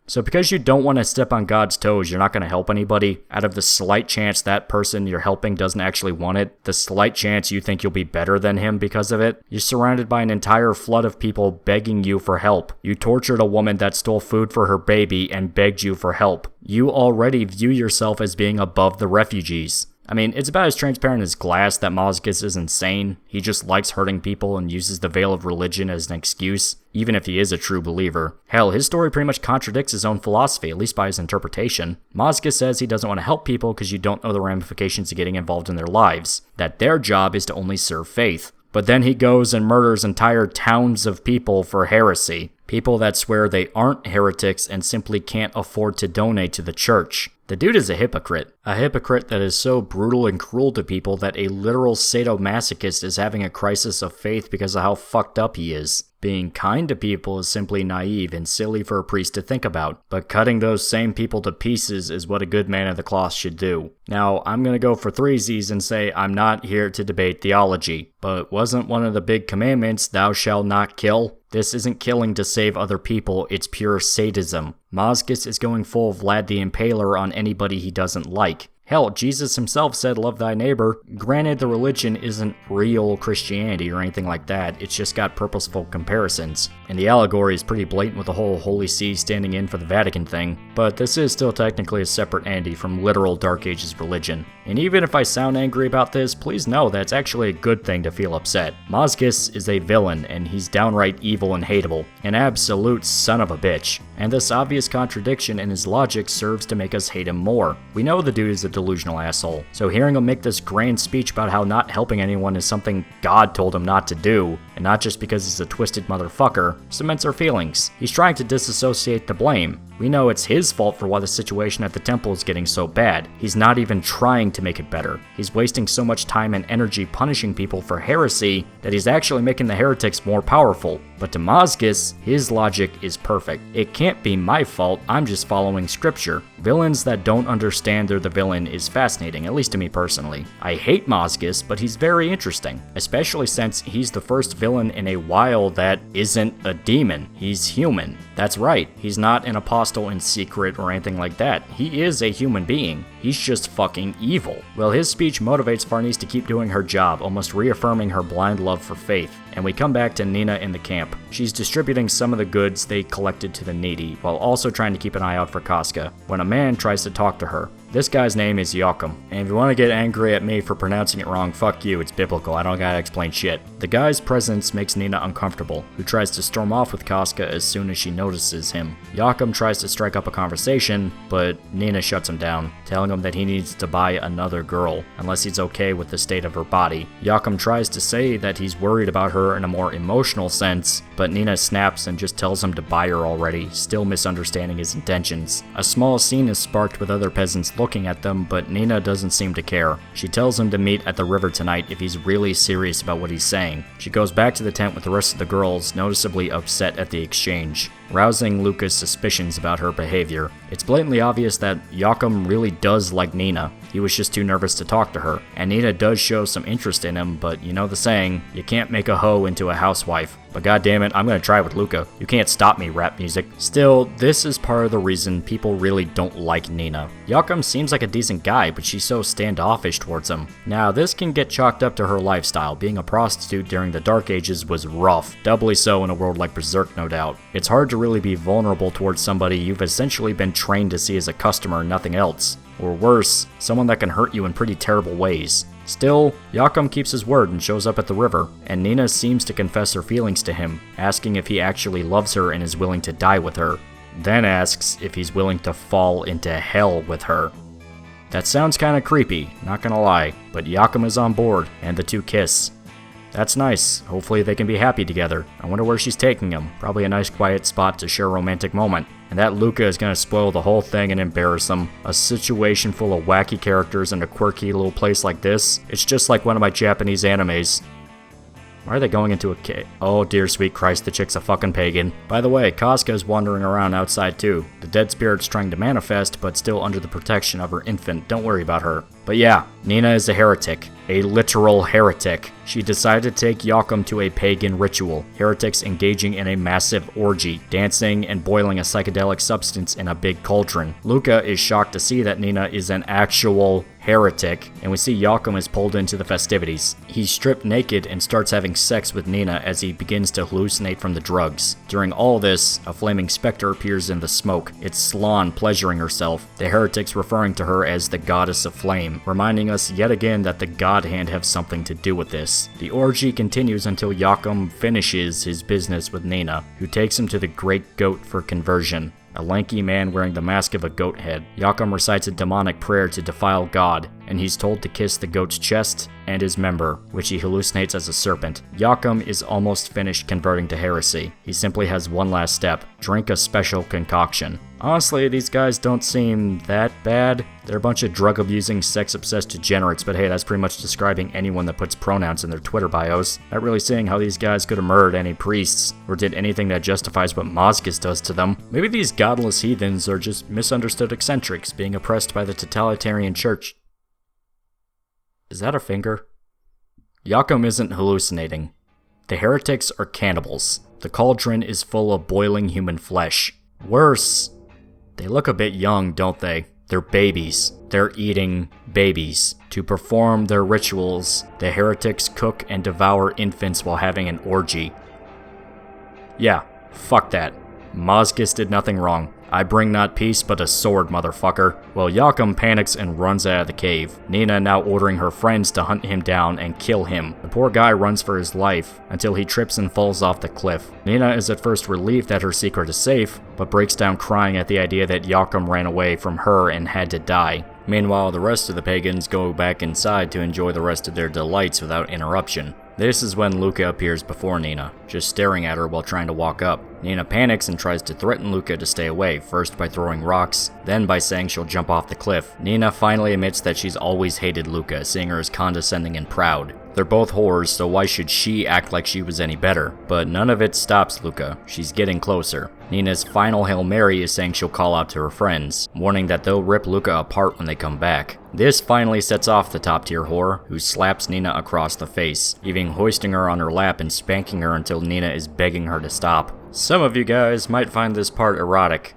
So because you don't want to step on God's toes, you're not going to help anybody, out of the slight chance that person you're helping doesn't actually want it, the slight chance you think you'll be better than him because of it, you're surrounded by an entire flood of people begging you for help. You tortured a woman that stole food for her baby and begged you for help. You already view yourself as being above the refugees. I mean, it's about as transparent as glass that Mazgus is insane. He just likes hurting people and uses the veil of religion as an excuse, even if he is a true believer. Hell, his story pretty much contradicts his own philosophy, at least by his interpretation. Mazgus says he doesn't want to help people because you don't know the ramifications of getting involved in their lives, that their job is to only serve faith. But then he goes and murders entire towns of people for heresy. People that swear they aren't heretics and simply can't afford to donate to the church. The dude is a hypocrite. A hypocrite that is so brutal and cruel to people that a literal sadomasochist is having a crisis of faith because of how fucked up he is. Being kind to people is simply naive and silly for a priest to think about, but cutting those same people to pieces is what a good man of the cloth should do. Now, I'm gonna go for threesies and say I'm not here to debate theology, but wasn't one of the big commandments, thou shalt not kill? This isn't killing to save other people, it's pure sadism. Mazgus is going full Vlad the Impaler on anybody he doesn't like. Hell, Jesus himself said, love thy neighbor. Granted, the religion isn't real Christianity or anything like that, it's just got purposeful comparisons. And the allegory is pretty blatant with the whole Holy See standing in for the Vatican thing, but this is still technically a separate entity from literal Dark Ages religion. And even if I sound angry about this, please know that it's actually a good thing to feel upset. Mazgus is a villain, and he's downright evil and hateable, an absolute son of a bitch. And this obvious contradiction in his logic serves to make us hate him more. We know the dude is a delusional asshole, so hearing him make this grand speech about how not helping anyone is something God told him not to do, and not just because he's a twisted motherfucker, cements our feelings. He's trying to disassociate the blame. We know it's his fault for why the situation at the temple is getting so bad. He's not even trying to make it better. He's wasting so much time and energy punishing people for heresy that he's actually making the heretics more powerful. But to Mazgus, his logic is perfect. It can't be my fault, I'm just following scripture. Villains that don't understand they're the villain is fascinating, at least to me personally. I hate Mazgus, but he's very interesting, especially since he's the first villain in a while that isn't a demon. He's human. That's right, he's not an apostle in secret or anything like that. He is a human being. He's just fucking evil. Well, his speech motivates Farnese to keep doing her job, almost reaffirming her blind love for faith. And we come back to Nina in the camp. She's distributing some of the goods they collected to the needy, while also trying to keep an eye out for Casca, when a man tries to talk to her. This guy's name is Joachim, and if you want to get angry at me for pronouncing it wrong, fuck you, it's biblical, I don't gotta explain shit. The guy's presence makes Nina uncomfortable, who tries to storm off with Casca as soon as she notices him. Joachim tries to strike up a conversation, but Nina shuts him down, telling him that he needs to buy another girl, unless he's okay with the state of her body. Joachim tries to say that he's worried about her in a more emotional sense, but Nina snaps and just tells him to buy her already, still misunderstanding his intentions. A small scene is sparked with other peasants looking at them, but Nina doesn't seem to care. She tells him to meet at the river tonight if he's really serious about what he's saying. She goes back to the tent with the rest of the girls, noticeably upset at the exchange, rousing Luca's suspicions about her behavior. It's blatantly obvious that Joachim really does like Nina. He was just too nervous to talk to her, and Nina does show some interest in him, but you know the saying, you can't make a hoe into a housewife. But goddammit, I'm gonna try with Luca. You can't stop me, rap music. Still, this is part of the reason people really don't like Nina. Joachim seems like a decent guy, but she's so standoffish towards him. Now, this can get chalked up to her lifestyle. Being a prostitute during the Dark Ages was rough, doubly so in a world like Berserk, no doubt. It's hard to really be vulnerable towards somebody you've essentially been trained to see as a customer and nothing else. Or worse, someone that can hurt you in pretty terrible ways. Still, Joachim keeps his word and shows up at the river, and Nina seems to confess her feelings to him, asking if he actually loves her and is willing to die with her, then asks if he's willing to fall into hell with her. That sounds kinda creepy, not gonna lie, but Joachim is on board, and the two kiss. That's nice, hopefully they can be happy together. I wonder where she's taking him, probably a nice quiet spot to share a romantic moment. And that Luca is gonna spoil the whole thing and embarrass them. A situation full of wacky characters in a quirky little place like this, it's just like one of my Japanese animes. Why are they going into a cave? Oh dear sweet Christ, the chick's a fucking pagan. By the way, Casca is wandering around outside too. The dead spirit's trying to manifest, but still under the protection of her infant. Don't worry about her. But yeah, Nina is a heretic. A literal heretic. She decided to take Joachim to a pagan ritual. Heretics engaging in a massive orgy, dancing and boiling a psychedelic substance in a big cauldron. Luca is shocked to see that Nina is an actual heretic, and we see Joachim is pulled into the festivities. He's stripped naked and starts having sex with Nina as he begins to hallucinate from the drugs. During all this, a flaming specter appears in the smoke, its Slan pleasuring herself, the heretics referring to her as the goddess of flame. Falcon, reminding us yet again that the God Hand have something to do with this. The orgy continues until Yakum finishes his business with Nina, who takes him to the Great Goat for conversion. A lanky man wearing the mask of a goat head. Yakum recites a demonic prayer to defile God, and he's told to kiss the goat's chest and his member, which he hallucinates as a serpent. Yakum is almost finished converting to heresy. He simply has one last step: drink a special concoction. Honestly, these guys don't seem that bad. They're a bunch of drug-abusing, sex-obsessed degenerates, but hey, that's pretty much describing anyone that puts pronouns in their Twitter bios. Not really seeing how these guys could have murdered any priests, or did anything that justifies what Mazgus does to them. Maybe these godless heathens are just misunderstood eccentrics being oppressed by the totalitarian church. Is that a finger? Yakum isn't hallucinating. The heretics are cannibals. The cauldron is full of boiling human flesh. Worse, they look a bit young, don't they? They're babies. They're eating babies. To perform their rituals, the heretics cook and devour infants while having an orgy. Yeah, fuck that. Mazgus did nothing wrong. I bring not peace, but a sword, motherfucker. Well, Yakum panics and runs out of the cave, Nina now ordering her friends to hunt him down and kill him. The poor guy runs for his life, until he trips and falls off the cliff. Nina is at first relieved that her secret is safe, but breaks down crying at the idea that Yakum ran away from her and had to die. Meanwhile, the rest of the pagans go back inside to enjoy the rest of their delights without interruption. This is when Luca appears before Nina, just staring at her while trying to walk up. Nina panics and tries to threaten Luca to stay away, first by throwing rocks, then by saying she'll jump off the cliff. Nina finally admits that she's always hated Luca, seeing her as condescending and proud. They're both whores, so why should she act like she was any better? But none of it stops Luca. She's getting closer. Nina's final Hail Mary is saying she'll call out to her friends, warning that they'll rip Luca apart when they come back. This finally sets off the top-tier whore, who slaps Nina across the face, even hoisting her on her lap and spanking her until Nina is begging her to stop. Some of you guys might find this part erotic.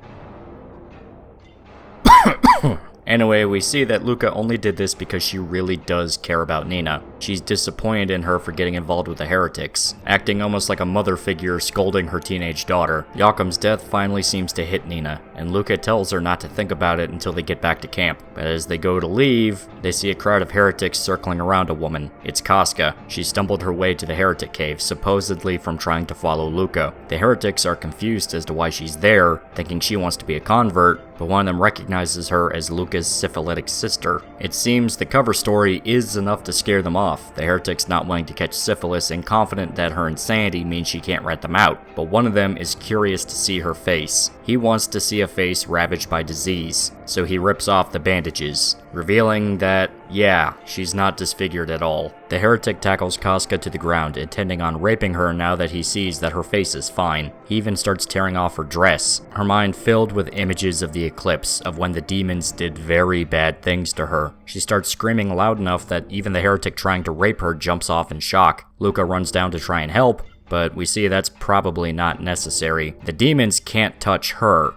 Anyway, we see that Luca only did this because she really does care about Nina. She's disappointed in her for getting involved with the heretics, acting almost like a mother figure scolding her teenage daughter. Yakum's death finally seems to hit Nina, and Luca tells her not to think about it until they get back to camp. But as they go to leave, they see a crowd of heretics circling around a woman. It's Casca. She stumbled her way to the heretic cave, supposedly from trying to follow Luca. The heretics are confused as to why she's there, thinking she wants to be a convert, but one of them recognizes her as Luca's syphilitic sister. It seems the cover story is enough to scare them off, the heretics not wanting to catch syphilis and confident that her insanity means she can't rat them out. But one of them is curious to see her face. He wants to see a face ravaged by disease, so he rips off the bandages, revealing that, yeah, she's not disfigured at all. The heretic tackles Casca to the ground, intending on raping her now that he sees that her face is fine. He even starts tearing off her dress, her mind filled with images of the eclipse, of when the demons did very bad things to her. She starts screaming loud enough that even the heretic trying to rape her jumps off in shock. Luca runs down to try and help, but we see that's probably not necessary. The demons can't touch her,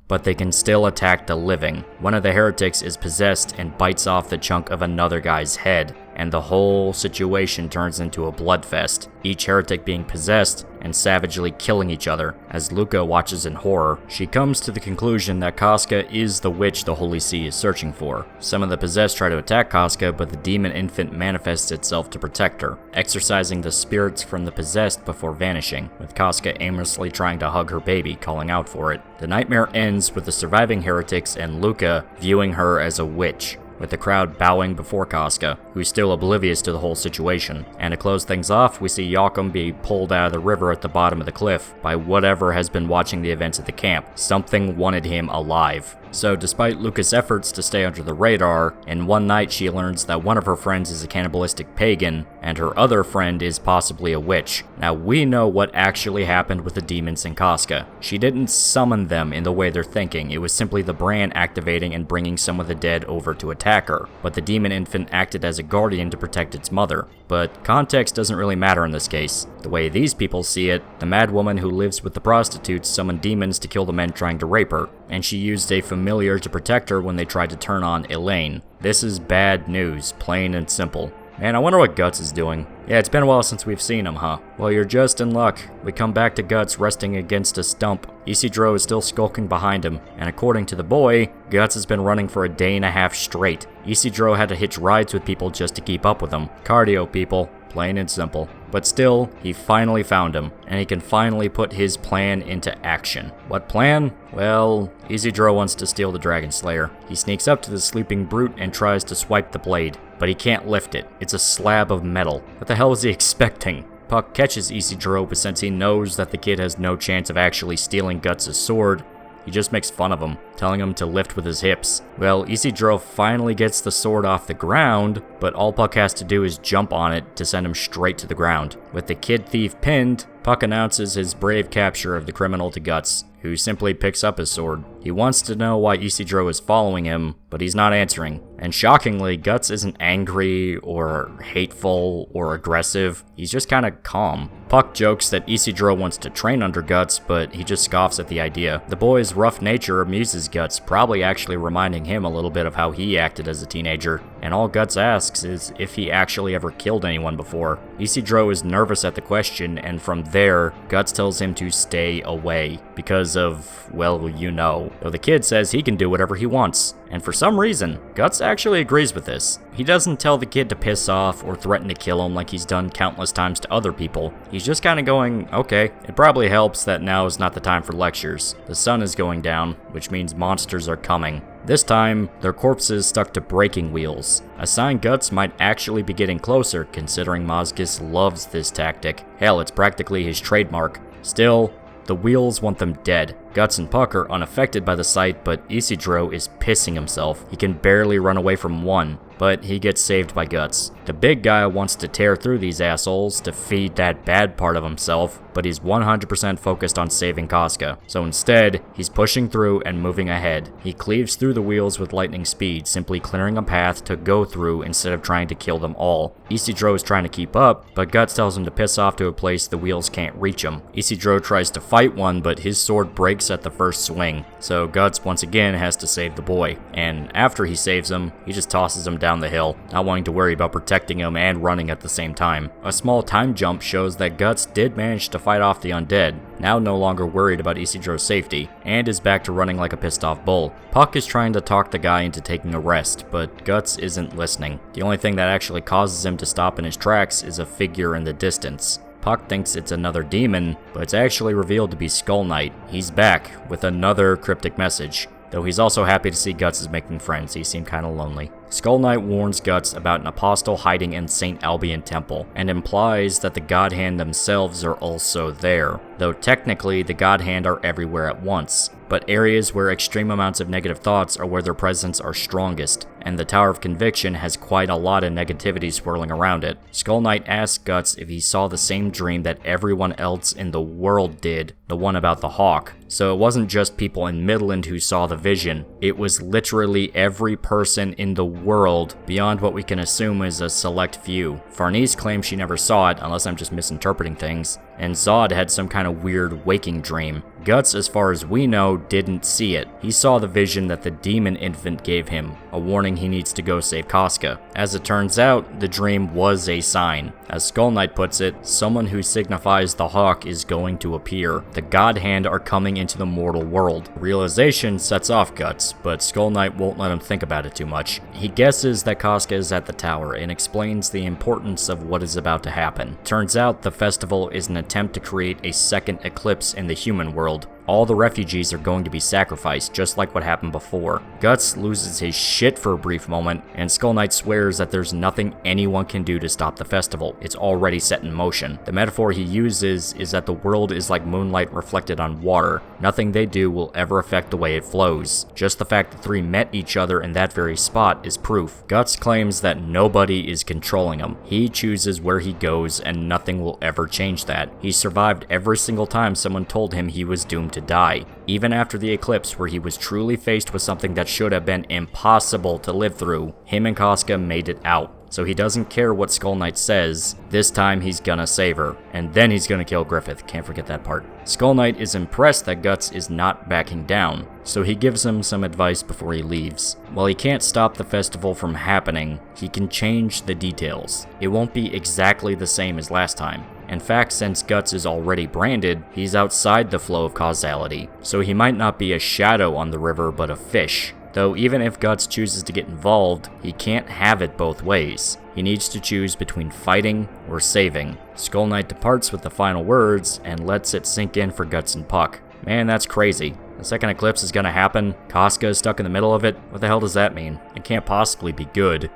but they can still attack the living. One of the heretics is possessed and bites off the chunk of another guy's head, and the whole situation turns into a bloodfest, each heretic being possessed and savagely killing each other. As Luca watches in horror, she comes to the conclusion that Casca is the witch the Holy See is searching for. Some of the possessed try to attack Casca, but the demon infant manifests itself to protect her, exorcising the spirits from the possessed before vanishing, with Casca aimlessly trying to hug her baby, calling out for it. The nightmare ends with the surviving heretics and Luca viewing her as a witch, with the crowd bowing before Casca, who's still oblivious to the whole situation. And to close things off, we see Yakum be pulled out of the river at the bottom of the cliff by whatever has been watching the events at the camp. Something wanted him alive. So despite Luca's efforts to stay under the radar, in one night she learns that one of her friends is a cannibalistic pagan, and her other friend is possibly a witch. Now we know what actually happened with the demons in Casca. She didn't summon them in the way they're thinking, it was simply the brand activating and bringing some of the dead over to attack her. But the demon infant acted as a guardian to protect its mother. But context doesn't really matter in this case. The way these people see it, the mad woman who lives with the prostitutes summoned demons to kill the men trying to rape her, and she used a familiar to protect her when they tried to turn on Elaine. This is bad news, plain and simple. Man, I wonder what Guts is doing. Yeah, it's been a while since we've seen him, huh? Well, you're just in luck. We come back to Guts resting against a stump. Isidro is still skulking behind him, and according to the boy, Guts has been running for a day and a half straight. Isidro had to hitch rides with people just to keep up with him. Cardio, people. Plain and simple. But still, he finally found him, and he can finally put his plan into action. What plan? Well, Isidro wants to steal the Dragon Slayer. He sneaks up to the sleeping brute and tries to swipe the blade, but he can't lift it. It's a slab of metal. What the hell is he expecting? Puck catches Isidro, but since he knows that the kid has no chance of actually stealing Guts' sword, he just makes fun of him, telling him to lift with his hips. Well, Isidro finally gets the sword off the ground, but all Puck has to do is jump on it to send him straight to the ground. With the kid thief pinned, Puck announces his brave capture of the criminal to Guts, who simply picks up his sword. He wants to know why Isidro is following him, but he's not answering. And shockingly, Guts isn't angry or hateful or aggressive. He's just kind of calm. Puck jokes that Isidro wants to train under Guts, but he just scoffs at the idea. The boy's rough nature amuses Guts, probably actually reminding him a little bit of how he acted as a teenager. And all Guts asks is if he actually ever killed anyone before. Isidro is nervous at the question, and from there, Guts tells him to stay away. Because of, well, you know. Though the kid says he can do whatever he wants. And for some reason, Guts actually agrees with this. He doesn't tell the kid to piss off or threaten to kill him like he's done countless times to other people. He's just kind of going, okay. It probably helps that now is not the time for lectures. The sun is going down, which means monsters are coming. This time, their corpses stuck to breaking wheels. A sign Guts might actually be getting closer, considering Mazgis loves this tactic. Hell, it's practically his trademark. Still, the wheels want them dead. Guts and Puck are unaffected by the sight, but Isidro is pissing himself. He can barely run away from one, but he gets saved by Guts. The big guy wants to tear through these assholes to feed that bad part of himself, but he's 100% focused on saving Casca. So instead, he's pushing through and moving ahead. He cleaves through the wheels with lightning speed, simply clearing a path to go through instead of trying to kill them all. Isidro is trying to keep up, but Guts tells him to piss off to a place the wheels can't reach him. Isidro tries to fight one, but his sword breaks at the first swing. So Guts once again has to save the boy. And after he saves him, he just tosses him down the hill, not wanting to worry about protecting him and running at the same time. A small time jump shows that Guts did manage to fight off the undead, now no longer worried about Isidro's safety, and is back to running like a pissed off bull. Puck is trying to talk the guy into taking a rest, but Guts isn't listening. The only thing that actually causes him to stop in his tracks is a figure in the distance. Puck thinks it's another demon, but it's actually revealed to be Skull Knight. He's back with another cryptic message. Though he's also happy to see Guts is making friends, he seemed kinda lonely. Skull Knight warns Guts about an apostle hiding in St. Albion Temple, and implies that the God Hand themselves are also there, though technically the God Hand are everywhere at once. But areas where extreme amounts of negative thoughts are where their presence are strongest, and the Tower of Conviction has quite a lot of negativity swirling around it. Skull Knight asks Guts if he saw the same dream that everyone else in the world did, the one about the hawk. So it wasn't just people in Midland who saw the vision, it was literally every person in the world beyond what we can assume is a select few. Farnese claims she never saw it, unless I'm just misinterpreting things, and Zod had some kind of weird waking dream. Guts, as far as we know, didn't see it. He saw the vision that the demon infant gave him, a warning he needs to go save Casca. As it turns out, the dream was a sign. As Skull Knight puts it, someone who signifies the hawk is going to appear. The God Hand are coming into the mortal world. Realization sets off Guts, but Skull Knight won't let him think about it too much. He guesses that Casca is at the tower and explains the importance of what is about to happen. Turns out the festival is an attempt to create a second eclipse in the human world. All the refugees are going to be sacrificed, just like what happened before. Guts loses his shit for a brief moment, and Skull Knight swears that there's nothing anyone can do to stop the festival. It's already set in motion. The metaphor he uses is that the world is like moonlight reflected on water. Nothing they do will ever affect the way it flows. Just the fact the three met each other in that very spot is proof. Guts claims that nobody is controlling him. He chooses where he goes, and nothing will ever change that. He survived every single time someone told him he was doomed to die. Even after the eclipse, where he was truly faced with something that should have been impossible to live through, him and Casca made it out. so he doesn't care what Skull Knight says. This time he's gonna save her, and then he's gonna kill Griffith. Can't forget that part. Skull Knight is impressed that Guts is not backing down, so he gives him some advice before he leaves. While he can't stop the festival from happening, he can change the details. It won't be exactly the same as last time. In fact, since Guts is already branded, he's outside the flow of causality, so he might not be a shadow on the river but a fish. Though even if Guts chooses to get involved, he can't have it both ways. He needs to choose between fighting or saving. Skull Knight departs with the final words and lets it sink in for Guts and Puck. Man, that's crazy. The second eclipse is gonna happen, Casca is stuck in the middle of it. What the hell does that mean? It can't possibly be good.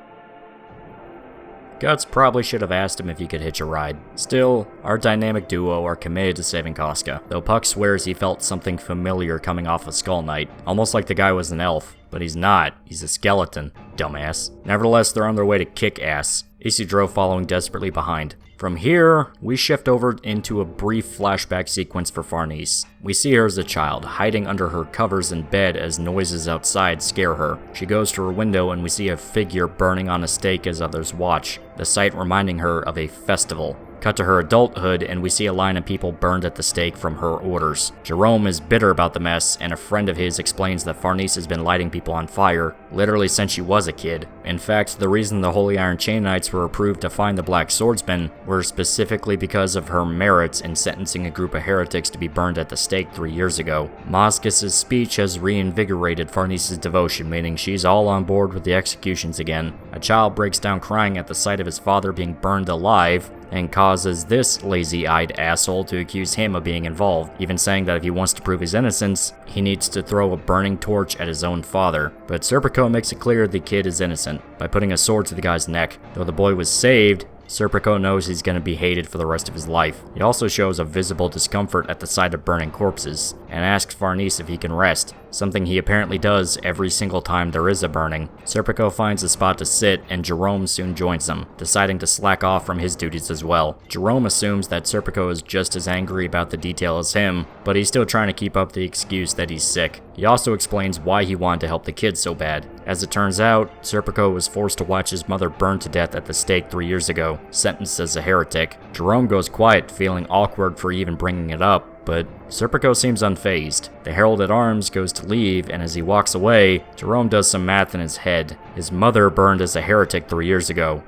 Guts probably should have asked him if he could hitch a ride. Still, our dynamic duo are committed to saving Casca, though Puck swears he felt something familiar coming off of Skull Knight, almost like the guy was an elf. But he's not, he's a skeleton, dumbass. Nevertheless, they're on their way to kick ass, Isidro following desperately behind. From here, we shift over into a brief flashback sequence for Farnese. We see her as a child, hiding under her covers in bed as noises outside scare her. She goes to her window and we see a figure burning on a stake as others watch, the sight reminding her of a festival. Cut to her adulthood and we see a line of people burned at the stake from her orders. Jerome is bitter about the mess, and a friend of his explains that Farnese has been lighting people on fire, literally since she was a kid. In fact, the reason the Holy Iron Chain Knights were approved to find the Blackswordsman were specifically because of her merits in sentencing a group of heretics to be burned at the stake 3 years ago. Moscus's speech has reinvigorated Farnese's devotion, meaning she's all on board with the executions again. A child breaks down crying at the sight of his father being burned alive, and causes this lazy-eyed asshole to accuse him of being involved, even saying that if he wants to prove his innocence, he needs to throw a burning torch at his own father. But Serpico makes it clear the kid is innocent by putting a sword to the guy's neck. Though the boy was saved, Serpico knows he's going to be hated for the rest of his life. He also shows a visible discomfort at the sight of burning corpses, and asks Farnese if he can rest, something he apparently does every single time there is a burning. Serpico finds a spot to sit, and Jerome soon joins him, deciding to slack off from his duties as well. Jerome assumes that Serpico is just as angry about the detail as him, but he's still trying to keep up the excuse that he's sick. He also explains why he wanted to help the kids so bad. As it turns out, Serpico was forced to watch his mother burn to death at the stake 3 years ago, sentenced as a heretic. Jerome goes quiet, feeling awkward for even bringing it up, but Serpico seems unfazed. The Herald at Arms goes to leave, and as he walks away, Jerome does some math in his head. His mother burned as a heretic 3 years ago.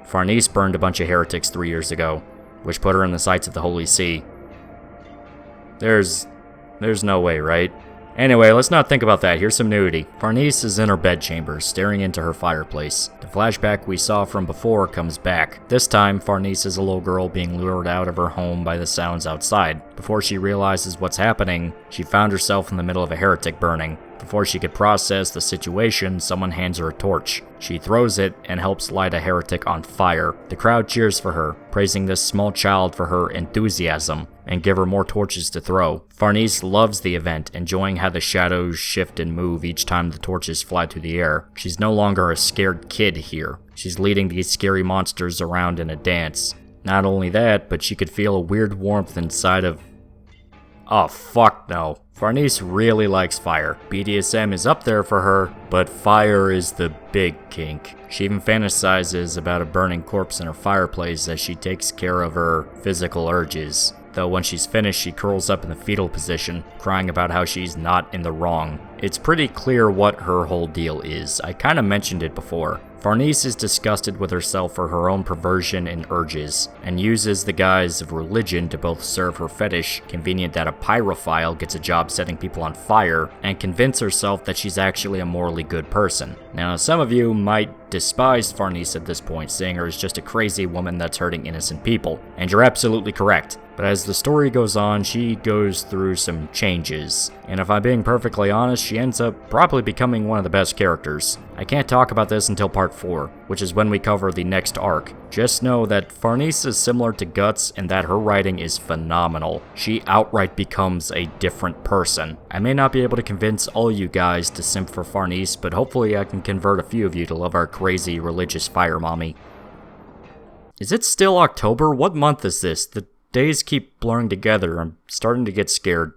Farnese burned a bunch of heretics 3 years ago, which put her in the sights of the Holy See. There's no way, right? Anyway, let's not think about that. Here's some nudity. Farnese is in her bedchamber, staring into her fireplace. The flashback we saw from before comes back. This time, Farnese is a little girl being lured out of her home by the sounds outside. Before she realizes what's happening, she found herself in the middle of a heretic burning. Before she could process the situation, someone hands her a torch. She throws it and helps light a heretic on fire. The crowd cheers for her, praising this small child for her enthusiasm, and give her more torches to throw. Farnese loves the event, enjoying how the shadows shift and move each time the torches fly through the air. She's no longer a scared kid here. She's leading these scary monsters around in a dance. Not only that, but she could feel a weird warmth inside of... Oh, fuck no. Farnese really likes fire. BDSM is up there for her, but fire is the big kink. She even fantasizes about a burning corpse in her fireplace as she takes care of her physical urges. Though when she's finished, she curls up in the fetal position, crying about how she's not in the wrong. It's pretty clear what her whole deal is. I kinda mentioned it before. Farnese is disgusted with herself for her own perversion and urges, and uses the guise of religion to both serve her fetish, convenient that a pyrophile gets a job setting people on fire, and convince herself that she's actually a morally good person. Now, some of you might despise Farnese at this point, saying her as just a crazy woman that's hurting innocent people, and you're absolutely correct. But as the story goes on, she goes through some changes, and if I'm being perfectly honest, she ends up probably becoming one of the best characters. I can't talk about this until part 4, which is when we cover the next arc. Just know that Farnese is similar to Guts in that her writing is phenomenal. She outright becomes a different person. I may not be able to convince all you guys to simp for Farnese, but hopefully I can convert a few of you to love our crazy religious fire mommy. Is it still October? What month is this? The days keep blurring together. I'm starting to get scared.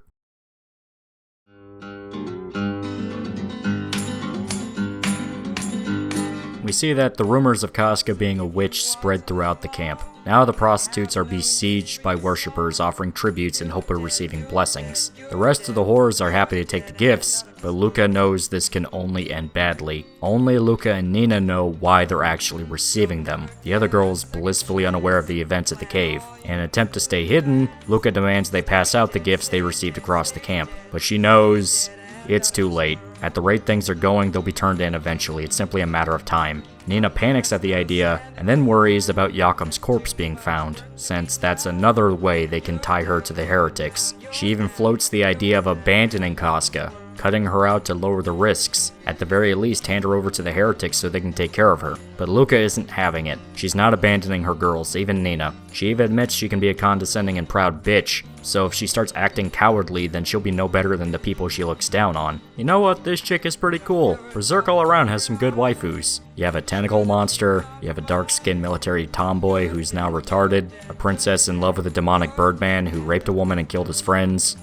we see that the rumors of Casca being a witch spread throughout the camp. Now the prostitutes are besieged by worshippers offering tributes in hope of receiving blessings. The rest of the whores are happy to take the gifts, but Luca knows this can only end badly. Only Luca and Nina know why they're actually receiving them. The other girls blissfully unaware of the events at the cave. In an attempt to stay hidden, Luca demands they pass out the gifts they received across the camp. But she knows it's too late. At the rate things are going, they'll be turned in eventually. It's simply a matter of time. Nina panics at the idea, and then worries about Jakob's corpse being found, since that's another way they can tie her to the heretics. She even floats the idea of abandoning Casca, cutting her out to lower the risks. At the very least, hand her over to the heretics so they can take care of her. But Luca isn't having it. She's not abandoning her girls, even Nina. She even admits she can be a condescending and proud bitch, so if she starts acting cowardly, then she'll be no better than the people she looks down on. You know what, this chick is pretty cool. Berserk all around has some good waifus. You have a tentacle monster, you have a dark-skinned military tomboy who's now retarded, a princess in love with a demonic birdman who raped a woman and killed his friends,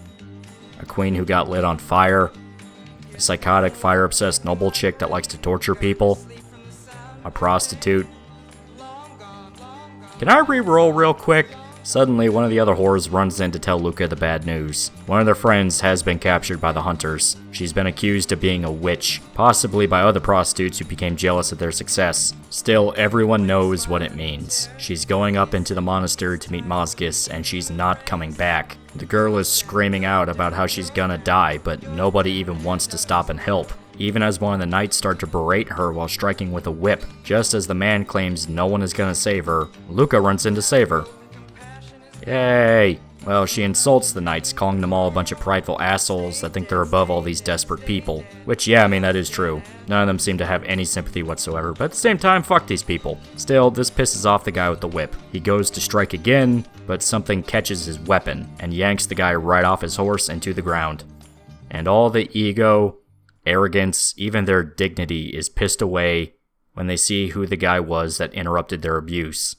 a queen who got lit on fire, a psychotic, fire-obsessed noble chick that likes to torture people, a prostitute. Can I re-roll real quick? Suddenly, one of the other whores runs in to tell Luca the bad news. One of their friends has been captured by the hunters. She's been accused of being a witch, possibly by other prostitutes who became jealous of their success. Still, everyone knows what it means. She's going up into the monastery to meet Mazgis, and she's not coming back. The girl is screaming out about how she's gonna die, but nobody even wants to stop and help. Even as one of the knights start to berate her while striking with a whip. Just as the man claims no one is gonna save her, Luca runs in to save her. Yay! Well, she insults the knights, calling them all a bunch of prideful assholes that think they're above all these desperate people. Which, yeah, I mean, that is true. None of them seem to have any sympathy whatsoever, but at the same time, fuck these people. Still, this pisses off the guy with the whip. He goes to strike again, but something catches his weapon, and yanks the guy right off his horse into the ground. And all the ego, arrogance, even their dignity is pissed away when they see who the guy was that interrupted their abuse.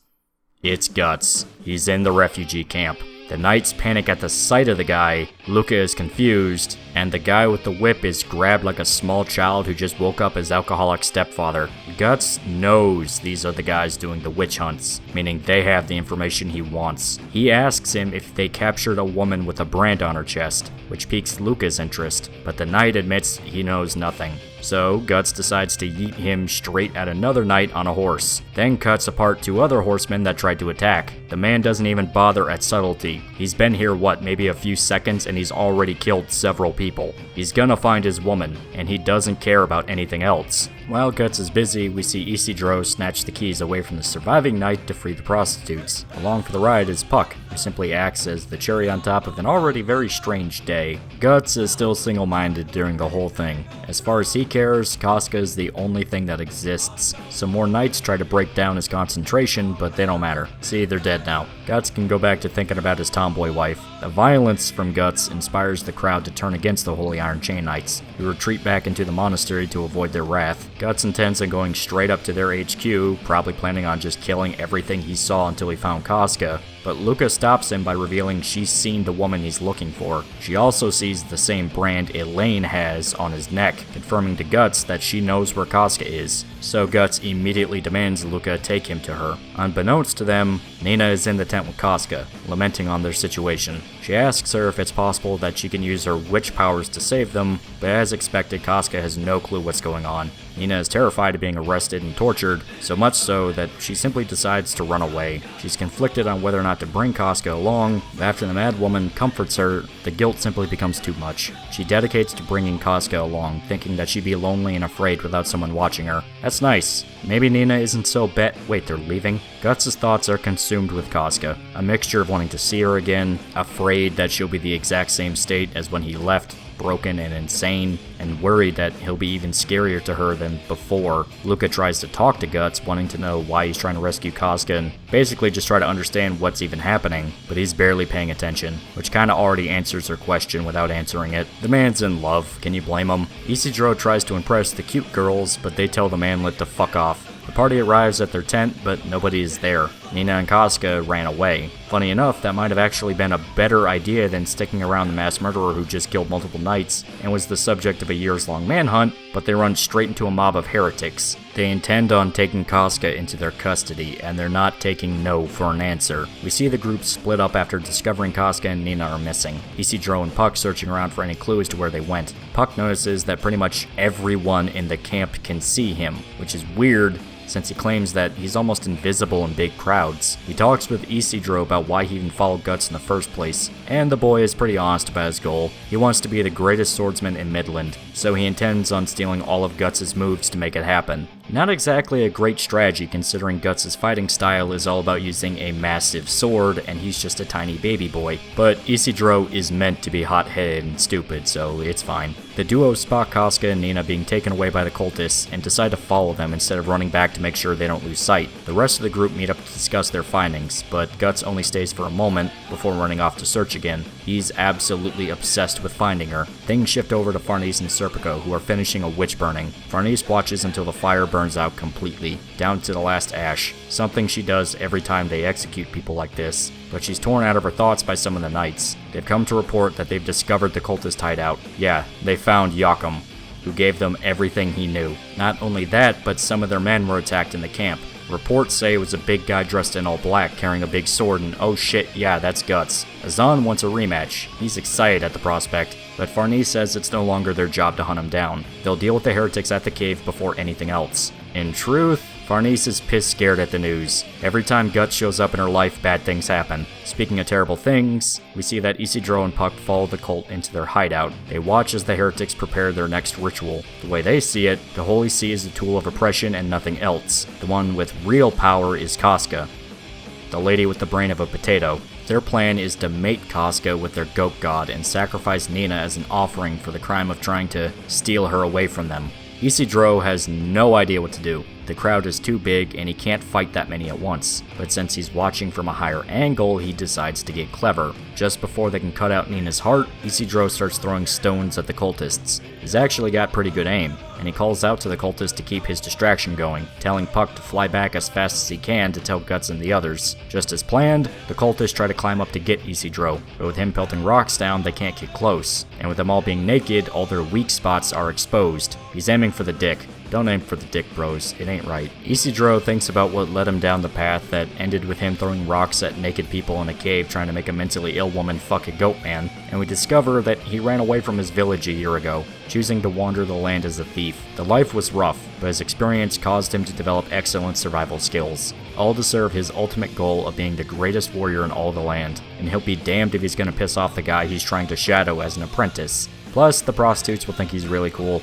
It's Guts. He's in the refugee camp. The knights panic at the sight of the guy, Luca is confused, and the guy with the whip is grabbed like a small child who just woke up his alcoholic stepfather. Guts knows these are the guys doing the witch hunts, meaning they have the information he wants. He asks him if they captured a woman with a brand on her chest, which piques Luca's interest, but the knight admits he knows nothing. So, Guts decides to yeet him straight at another knight on a horse, then cuts apart two other horsemen that tried to attack. The man doesn't even bother at subtlety. He's been here, maybe a few seconds, and he's already killed several people. He's gonna find his woman, and he doesn't care about anything else. While Guts is busy, we see Isidro snatch the keys away from the surviving knight to free the prostitutes. Along for the ride is Puck, who simply acts as the cherry on top of an already very strange day. Guts is still single-minded during the whole thing. As far as he cares, Casca is the only thing that exists. Some more knights try to break down his concentration, but they don't matter. See, they're dead now. Guts can go back to thinking about his tomboy wife. The violence from Guts inspires the crowd to turn against the Holy Iron Chain Knights, who retreat back into the monastery to avoid their wrath. Guts intends on going straight up to their HQ, probably planning on just killing everything he saw until he found Casca, but Luca stops him by revealing she's seen the woman he's looking for. She also sees the same brand Elaine has on his neck, confirming to Guts that she knows where Casca is. So Guts immediately demands Luca take him to her. Unbeknownst to them, Nina is in the tent with Casca, lamenting on their situation. She asks her if it's possible that she can use her witch powers to save them, but as expected, Casca has no clue what's going on. Nina is terrified of being arrested and tortured, so much so that she simply decides to run away. She's conflicted on whether or not to bring Casca along, but after the mad woman comforts her, the guilt simply becomes too much. She dedicates to bringing Casca along, thinking that she'd be lonely and afraid without someone watching her. That's nice. Maybe Nina isn't so wait, they're leaving? Guts' thoughts are consumed with Casca, a mixture of wanting to see her again, afraid that she'll be the exact same state as when he left, broken and insane, and worried that he'll be even scarier to her than before. Luca tries to talk to Guts, wanting to know why he's trying to rescue Casca and basically just try to understand what's even happening, but he's barely paying attention, which kinda already answers her question without answering it. The man's in love, can you blame him? Isidro tries to impress the cute girls, but they tell the manlet to fuck off. The party arrives at their tent, but nobody is there. Nina and Casca ran away. Funny enough, that might have actually been a better idea than sticking around the mass murderer who just killed multiple knights and was the subject of a years-long manhunt, but they run straight into a mob of heretics. They intend on taking Casca into their custody, and they're not taking no for an answer. We see the group split up after discovering Casca and Nina are missing. Isidro and Puck searching around for any clues to where they went. Puck notices that pretty much everyone in the camp can see him, which is weird, since he claims that he's almost invisible in big crowds. He talks with Isidro about why he even followed Guts in the first place, and the boy is pretty honest about his goal. He wants to be the greatest swordsman in Midland, so he intends on stealing all of Guts' moves to make it happen. Not exactly a great strategy considering Guts' fighting style is all about using a massive sword and he's just a tiny baby boy, but Isidro is meant to be hot-headed and stupid, so it's fine. The duo spot Casca and Nina being taken away by the cultists and decide to follow them instead of running back to make sure they don't lose sight. The rest of the group meet up to discuss their findings, but Guts only stays for a moment before running off to search again. He's absolutely obsessed with finding her. Things shift over to Farnese and Serpico, who are finishing a witch burning. Farnese watches until the fire burns out completely, down to the last ash, something she does every time they execute people like this, but she's torn out of her thoughts by some of the knights. They've come to report that they've discovered the cultist hideout. Yeah, they found Joachim, who gave them everything he knew. Not only that, but some of their men were attacked in the camp. Reports say it was a big guy dressed in all black carrying a big sword, and oh shit, yeah, that's Guts. Azan wants a rematch. He's excited at the prospect, but Farnese says it's no longer their job to hunt him down. They'll deal with the heretics at the cave before anything else. In truth, Farnese is pissed scared at the news. Every time Guts shows up in her life, bad things happen. Speaking of terrible things, we see that Isidro and Puck follow the cult into their hideout. They watch as the heretics prepare their next ritual. The way they see it, the Holy See is a tool of oppression and nothing else. The one with real power is Casca, the lady with the brain of a potato. Their plan is to mate Casca with their goat god and sacrifice Nina as an offering for the crime of trying to steal her away from them. Isidro has no idea what to do. The crowd is too big and he can't fight that many at once, but since he's watching from a higher angle, he decides to get clever. Just before they can cut out Nina's heart, Isidro starts throwing stones at the cultists. He's actually got pretty good aim, and he calls out to the cultist to keep his distraction going, telling Puck to fly back as fast as he can to tell Guts and the others. Just as planned, the cultists try to climb up to get Isidro, but with him pelting rocks down, they can't get close, and with them all being naked, all their weak spots are exposed. He's aiming for the dick. Don't aim for the dick, bros. It ain't right. Isidro thinks about what led him down the path that ended with him throwing rocks at naked people in a cave trying to make a mentally ill woman fuck a goat man, and we discover that he ran away from his village a year ago, choosing to wander the land as a thief. The life was rough, but his experience caused him to develop excellent survival skills, all to serve his ultimate goal of being the greatest warrior in all the land, and he'll be damned if he's gonna piss off the guy he's trying to shadow as an apprentice. Plus, the prostitutes will think he's really cool,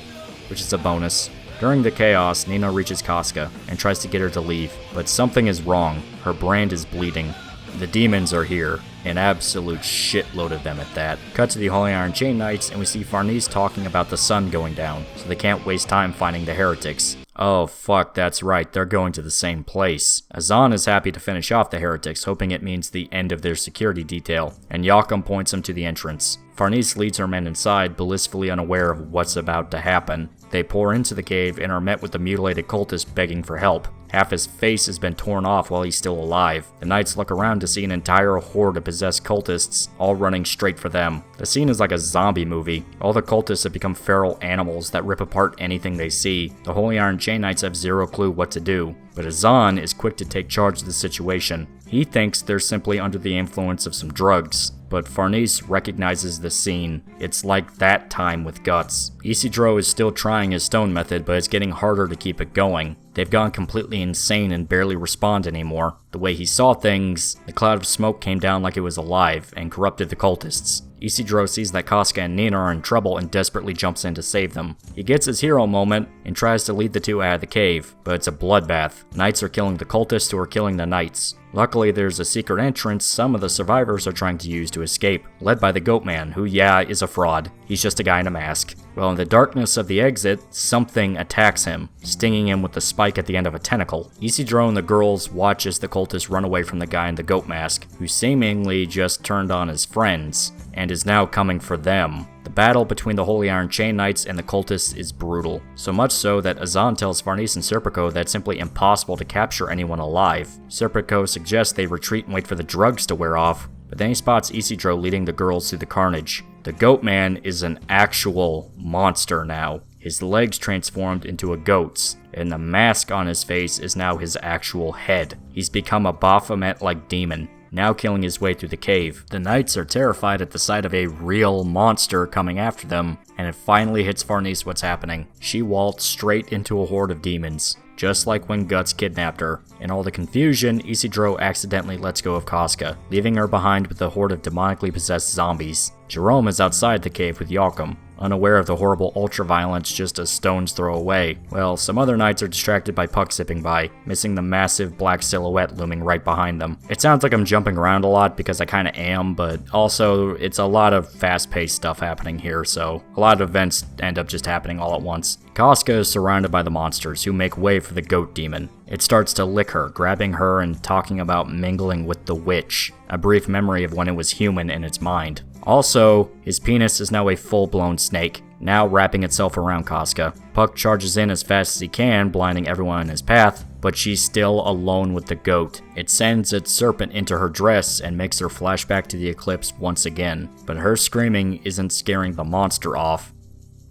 which is a bonus. During the chaos, Nina reaches Casca and tries to get her to leave, but something is wrong. Her brand is bleeding. The demons are here, an absolute shitload of them at that. Cut to the Holy Iron Chain Knights, and we see Farnese talking about the sun going down, so they can't waste time finding the heretics. Oh fuck, that's right, they're going to the same place. Azan is happy to finish off the heretics, hoping it means the end of their security detail, and Joachim points him to the entrance. Farnese leads her men inside, blissfully unaware of what's about to happen. They pour into the cave and are met with the mutilated cultist begging for help. Half his face has been torn off while he's still alive. The knights look around to see an entire horde of possessed cultists, all running straight for them. The scene is like a zombie movie. All the cultists have become feral animals that rip apart anything they see. The Holy Iron Chain Knights have zero clue what to do, but Azan is quick to take charge of the situation. He thinks they're simply under the influence of some drugs, but Farnese recognizes the scene. It's like that time with Guts. Isidro is still trying his stone method, but it's getting harder to keep it going. They've gone completely insane and barely respond anymore. The way he saw things, the cloud of smoke came down like it was alive and corrupted the cultists. Isidro sees that Casca and Nina are in trouble and desperately jumps in to save them. He gets his hero moment and tries to lead the two out of the cave, but it's a bloodbath. Knights are killing the cultists who are killing the knights. Luckily, there's a secret entrance some of the survivors are trying to use to escape, led by the goat man, who is a fraud. He's just a guy in a mask. Well, in the darkness of the exit, something attacks him, stinging him with the spike at the end of a tentacle. Isidro and the girls watch as the cultists run away from the guy in the goat mask, who seemingly just turned on his friends, and is now coming for them. The battle between the Holy Iron Chain Knights and the cultists is brutal, so much so that Azan tells Farnese and Serpico that it's simply impossible to capture anyone alive. Serpico suggests they retreat and wait for the drugs to wear off, but then he spots Isidro leading the girls through the carnage. The Goat Man is an actual monster now. His legs transformed into a goat's, and the mask on his face is now his actual head. He's become a Baphomet-like demon, now killing his way through the cave. The knights are terrified at the sight of a real monster coming after them, and it finally hits Farnese what's happening. She waltzed straight into a horde of demons, just like when Guts kidnapped her. In all the confusion, Isidro accidentally lets go of Casca, leaving her behind with a horde of demonically possessed zombies. Jerome is outside the cave with Joachim, unaware of the horrible ultraviolence just a stone's throw away, while some other knights are distracted by Puck zipping by, missing the massive black silhouette looming right behind them. It sounds like I'm jumping around a lot because I kinda am, but also it's a lot of fast-paced stuff happening here, so a lot of events end up just happening all at once. Casca is surrounded by the monsters, who make way for the goat demon. It starts to lick her, grabbing her and talking about mingling with the witch, a brief memory of when it was human in its mind. Also, his penis is now a full-blown snake, now wrapping itself around Casca. Puck charges in as fast as he can, blinding everyone in his path, but she's still alone with the goat. It sends its serpent into her dress and makes her flash back to the eclipse once again. But her screaming isn't scaring the monster off.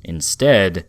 Instead,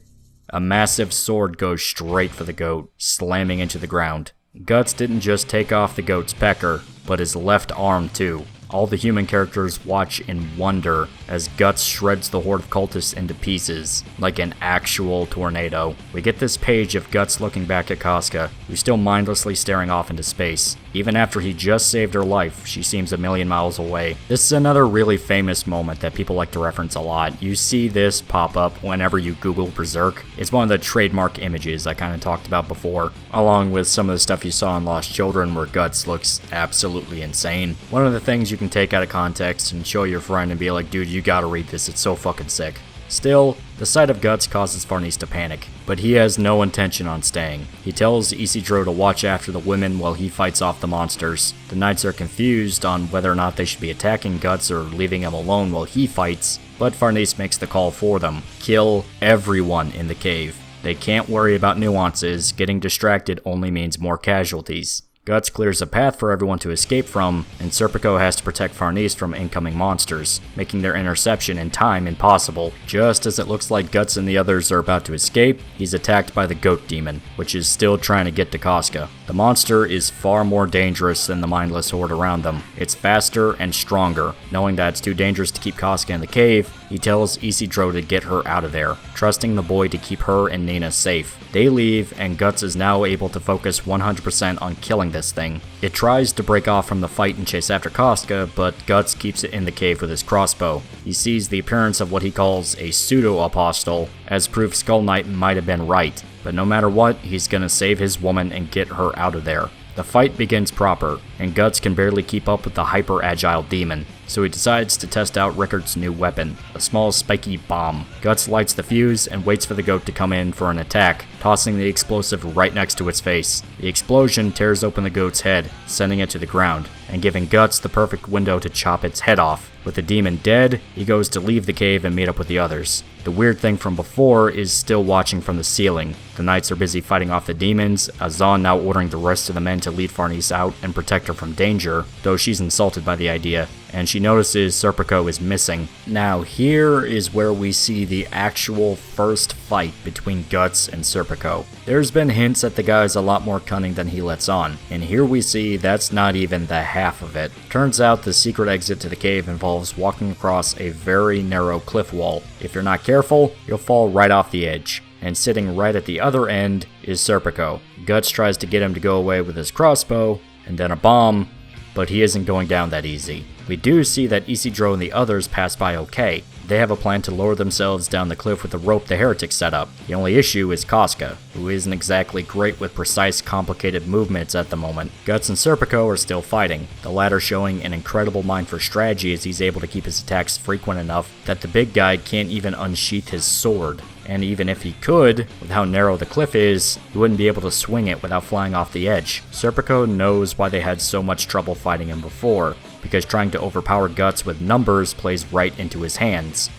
a massive sword goes straight for the goat, slamming into the ground. Guts didn't just take off the goat's pecker, but his left arm too. All the human characters watch in wonder as Guts shreds the horde of cultists into pieces, like an actual tornado. We get this page of Guts looking back at Casca, who's still mindlessly staring off into space. Even after he just saved her life, she seems a million miles away. This is another really famous moment that people like to reference a lot. You see this pop up whenever you Google Berserk. It's one of the trademark images I kind of talked about before, along with some of the stuff you saw in Lost Children where Guts looks absolutely insane. One of the things you can take out of context and show your friend and be like, dude, you gotta read this, it's so fucking sick. Still, the sight of Guts causes Farnese to panic, but he has no intention on staying. He tells Isidro to watch after the women while he fights off the monsters. The knights are confused on whether or not they should be attacking Guts or leaving him alone while he fights, but Farnese makes the call for them. Kill everyone in the cave. They can't worry about nuances, getting distracted only means more casualties. Guts clears a path for everyone to escape from, and Serpico has to protect Farnese from incoming monsters, making their interception in time impossible. Just as it looks like Guts and the others are about to escape, he's attacked by the goat demon, which is still trying to get to Casca. The monster is far more dangerous than the mindless horde around them. It's faster and stronger. Knowing that it's too dangerous to keep Casca in the cave, he tells Isidro to get her out of there, trusting the boy to keep her and Nina safe. They leave, and Guts is now able to focus 100% on killing this thing. It tries to break off from the fight and chase after Casca, but Guts keeps it in the cave with his crossbow. He sees the appearance of what he calls a pseudo-apostle, as proof Skull Knight might have been right, but no matter what, he's gonna save his woman and get her out of there. The fight begins proper, and Guts can barely keep up with the hyper-agile demon, so he decides to test out Rickard's new weapon, a small spiky bomb. Guts lights the fuse and waits for the goat to come in for an attack, tossing the explosive right next to its face. The explosion tears open the goat's head, sending it to the ground, and giving Guts the perfect window to chop its head off. With the demon dead, he goes to leave the cave and meet up with the others. The weird thing from before is still watching from the ceiling. The knights are busy fighting off the demons, Azan now ordering the rest of the men to lead Farnese out and protect her from danger, though she's insulted by the idea, and she notices Serpico is missing. Now here is where we see the actual first fight between Guts and Serpico. There's been hints that the guy's a lot more cunning than he lets on, and here we see that's not even the half of it. Turns out the secret exit to the cave involves walking across a very narrow cliff wall. If you're not careful, you'll fall right off the edge. And sitting right at the other end is Serpico. Guts tries to get him to go away with his crossbow, and then a bomb, but he isn't going down that easy. We do see that Isidro and the others pass by okay. They have a plan to lower themselves down the cliff with the rope the heretics set up. The only issue is Casca, who isn't exactly great with precise, complicated movements at the moment. Guts and Serpico are still fighting, the latter showing an incredible mind for strategy as he's able to keep his attacks frequent enough that the big guy can't even unsheath his sword. And even if he could, with how narrow the cliff is, he wouldn't be able to swing it without flying off the edge. Serpico knows why they had so much trouble fighting him before, because trying to overpower Guts with numbers plays right into his hands.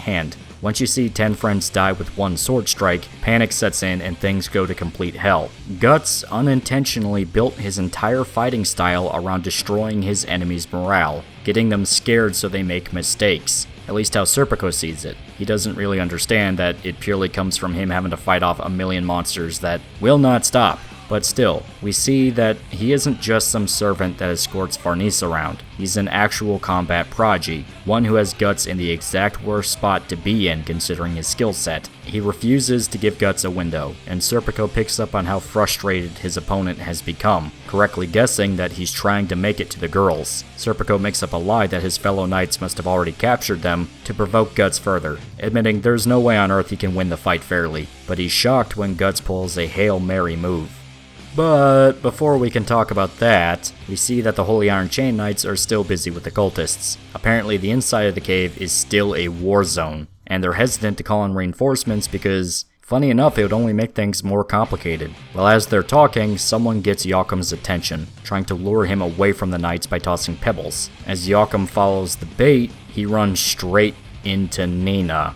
hand. Once you see 10 friends die with one sword strike, panic sets in and things go to complete hell. Guts unintentionally built his entire fighting style around destroying his enemies' morale, getting them scared so they make mistakes. At least how Serpico sees it. He doesn't really understand that it purely comes from him having to fight off a million monsters that will not stop. But still, we see that he isn't just some servant that escorts Farnese around. He's an actual combat prodigy, one who has Guts in the exact worst spot to be in considering his skill set. He refuses to give Guts a window, and Serpico picks up on how frustrated his opponent has become, correctly guessing that he's trying to make it to the girls. Serpico makes up a lie that his fellow knights must have already captured them to provoke Guts further, admitting there's no way on earth he can win the fight fairly, but he's shocked when Guts pulls a Hail Mary move. But before we can talk about that, we see that the Holy Iron Chain Knights are still busy with the cultists. Apparently the inside of the cave is still a war zone, and they're hesitant to call in reinforcements because, funny enough, it would only make things more complicated. Well, as they're talking, someone gets Joachim's attention, trying to lure him away from the knights by tossing pebbles. As Joachim follows the bait, he runs straight into Nina.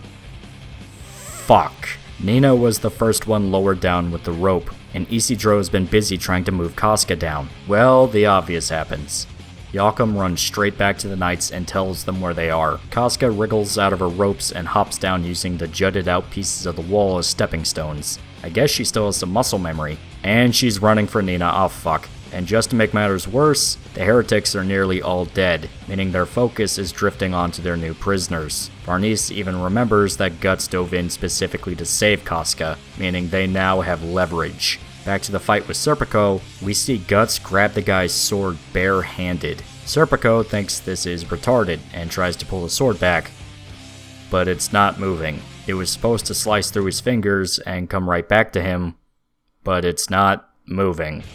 Fuck. Nina was the first one lowered down with the rope, and Isidro has been busy trying to move Casca down. Well, the obvious happens. Joachim runs straight back to the knights and tells them where they are. Casca wriggles out of her ropes and hops down using the jutted out pieces of the wall as stepping stones. I guess she still has some muscle memory. And she's running for Nina. Oh fuck. And just to make matters worse, the heretics are nearly all dead, meaning their focus is drifting onto their new prisoners. Farnese even remembers that Guts dove in specifically to save Casca, meaning they now have leverage. Back to the fight with Serpico, we see Guts grab the guy's sword bare-handed. Serpico thinks this is retarded and tries to pull the sword back, but it's not moving. It was supposed to slice through his fingers and come right back to him, but it's not moving.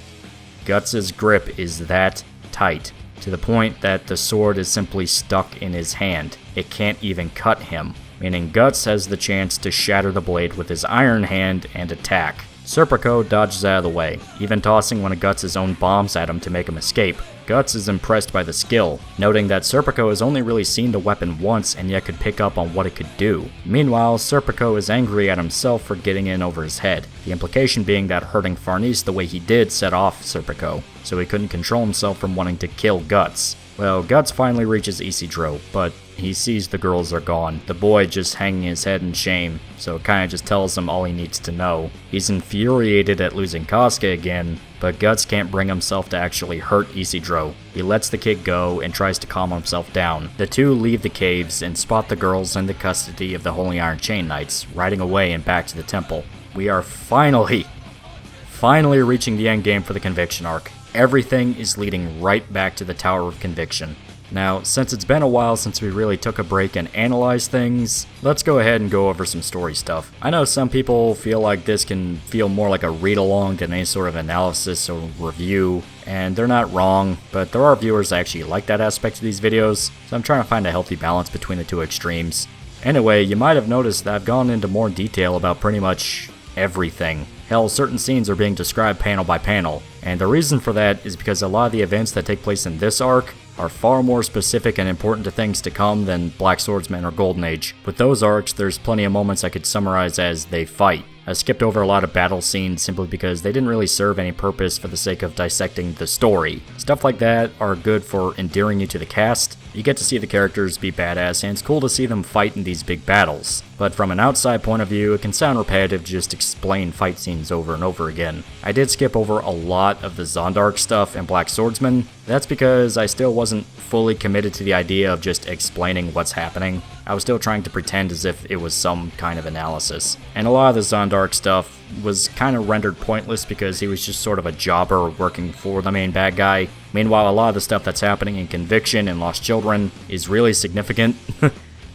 Guts' grip is that tight, to the point that the sword is simply stuck in his hand. It can't even cut him, meaning Guts has the chance to shatter the blade with his iron hand and attack. Serpico dodges out of the way, even tossing one of Guts' own bombs at him to make him escape. Guts is impressed by the skill, noting that Serpico has only really seen the weapon once and yet could pick up on what it could do. Meanwhile, Serpico is angry at himself for getting in over his head, the implication being that hurting Farnese the way he did set off Serpico, so he couldn't control himself from wanting to kill Guts. Well, Guts finally reaches Isidro, but he sees the girls are gone, the boy just hanging his head in shame, so it kinda just tells him all he needs to know. He's infuriated at losing Casca again, but Guts can't bring himself to actually hurt Isidro. He lets the kid go and tries to calm himself down. The two leave the caves and spot the girls in the custody of the Holy Iron Chain Knights, riding away and back to the temple. We are finally reaching the endgame for the Conviction arc. Everything is leading right back to the Tower of Conviction. Now, since it's been a while since we really took a break and analyzed things, let's go ahead and go over some story stuff. I know some people feel like this can feel more like a read-along than any sort of analysis or review, and they're not wrong, but there are viewers that actually like that aspect of these videos, so I'm trying to find a healthy balance between the two extremes. Anyway, you might have noticed that I've gone into more detail about pretty much everything. Hell, certain scenes are being described panel by panel, and the reason for that is because a lot of the events that take place in this arc are far more specific and important to things to come than Blackswordsman or Golden Age. With those arcs, there's plenty of moments I could summarize as they fight. I skipped over a lot of battle scenes simply because they didn't really serve any purpose for the sake of dissecting the story. Stuff like that are good for endearing you to the cast. You get to see the characters be badass, and it's cool to see them fight in these big battles. But from an outside point of view, it can sound repetitive to just explain fight scenes over and over again. I did skip over a lot of the Zondark stuff and Blackswordsman. That's because I still wasn't fully committed to the idea of just explaining what's happening. I was still trying to pretend as if it was some kind of analysis. And a lot of the Zondark stuff was kind of rendered pointless because he was just sort of a jobber working for the main bad guy. Meanwhile, a lot of the stuff that's happening in Conviction and Lost Children is really significant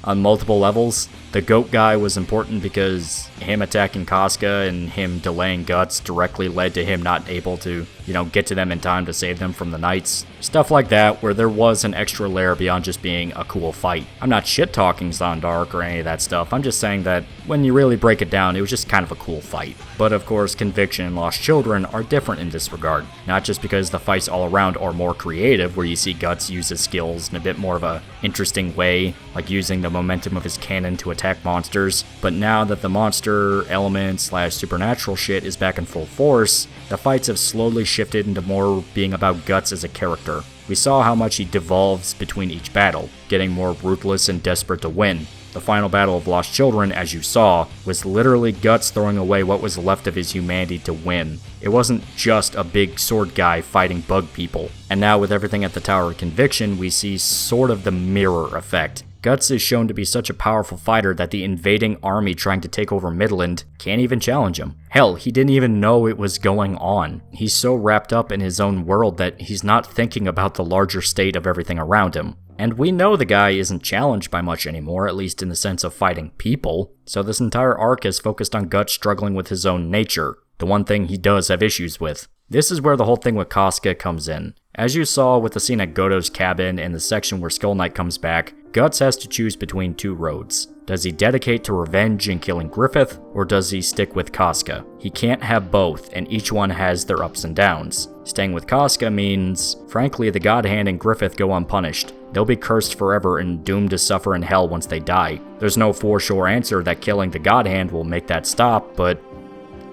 on multiple levels. The goat guy was important because him attacking Casca and him delaying Guts directly led to him not able to, get to them in time to save them from the knights. Stuff like that, where there was an extra layer beyond just being a cool fight. I'm not shit-talking Zondark or any of that stuff, I'm just saying that when you really break it down, it was just kind of a cool fight. But of course, Conviction and Lost Children are different in this regard. Not just because the fights all around are more creative, where you see Guts use his skills in a bit more of a interesting way, like using the momentum of his cannon to attack monsters, but now that the monster element / supernatural shit is back in full force, the fights have slowly shifted into more being about Guts as a character. We saw how much he devolves between each battle, getting more ruthless and desperate to win. The final battle of Lost Children, as you saw, was literally Guts throwing away what was left of his humanity to win. It wasn't just a big sword guy fighting bug people. And now with everything at the Tower of Conviction, we see sort of the mirror effect. Guts is shown to be such a powerful fighter that the invading army trying to take over Midland can't even challenge him. Hell, he didn't even know it was going on. He's so wrapped up in his own world that he's not thinking about the larger state of everything around him. And we know the guy isn't challenged by much anymore, at least in the sense of fighting people, so this entire arc is focused on Guts struggling with his own nature, the one thing he does have issues with. This is where the whole thing with Casca comes in. As you saw with the scene at Goto's cabin and the section where Skull Knight comes back, Guts has to choose between two roads. Does he dedicate to revenge and killing Griffith, or does he stick with Casca? He can't have both, and each one has their ups and downs. Staying with Casca means, frankly, the God Hand and Griffith go unpunished. They'll be cursed forever and doomed to suffer in hell once they die. There's no for-sure answer that killing the God Hand will make that stop, but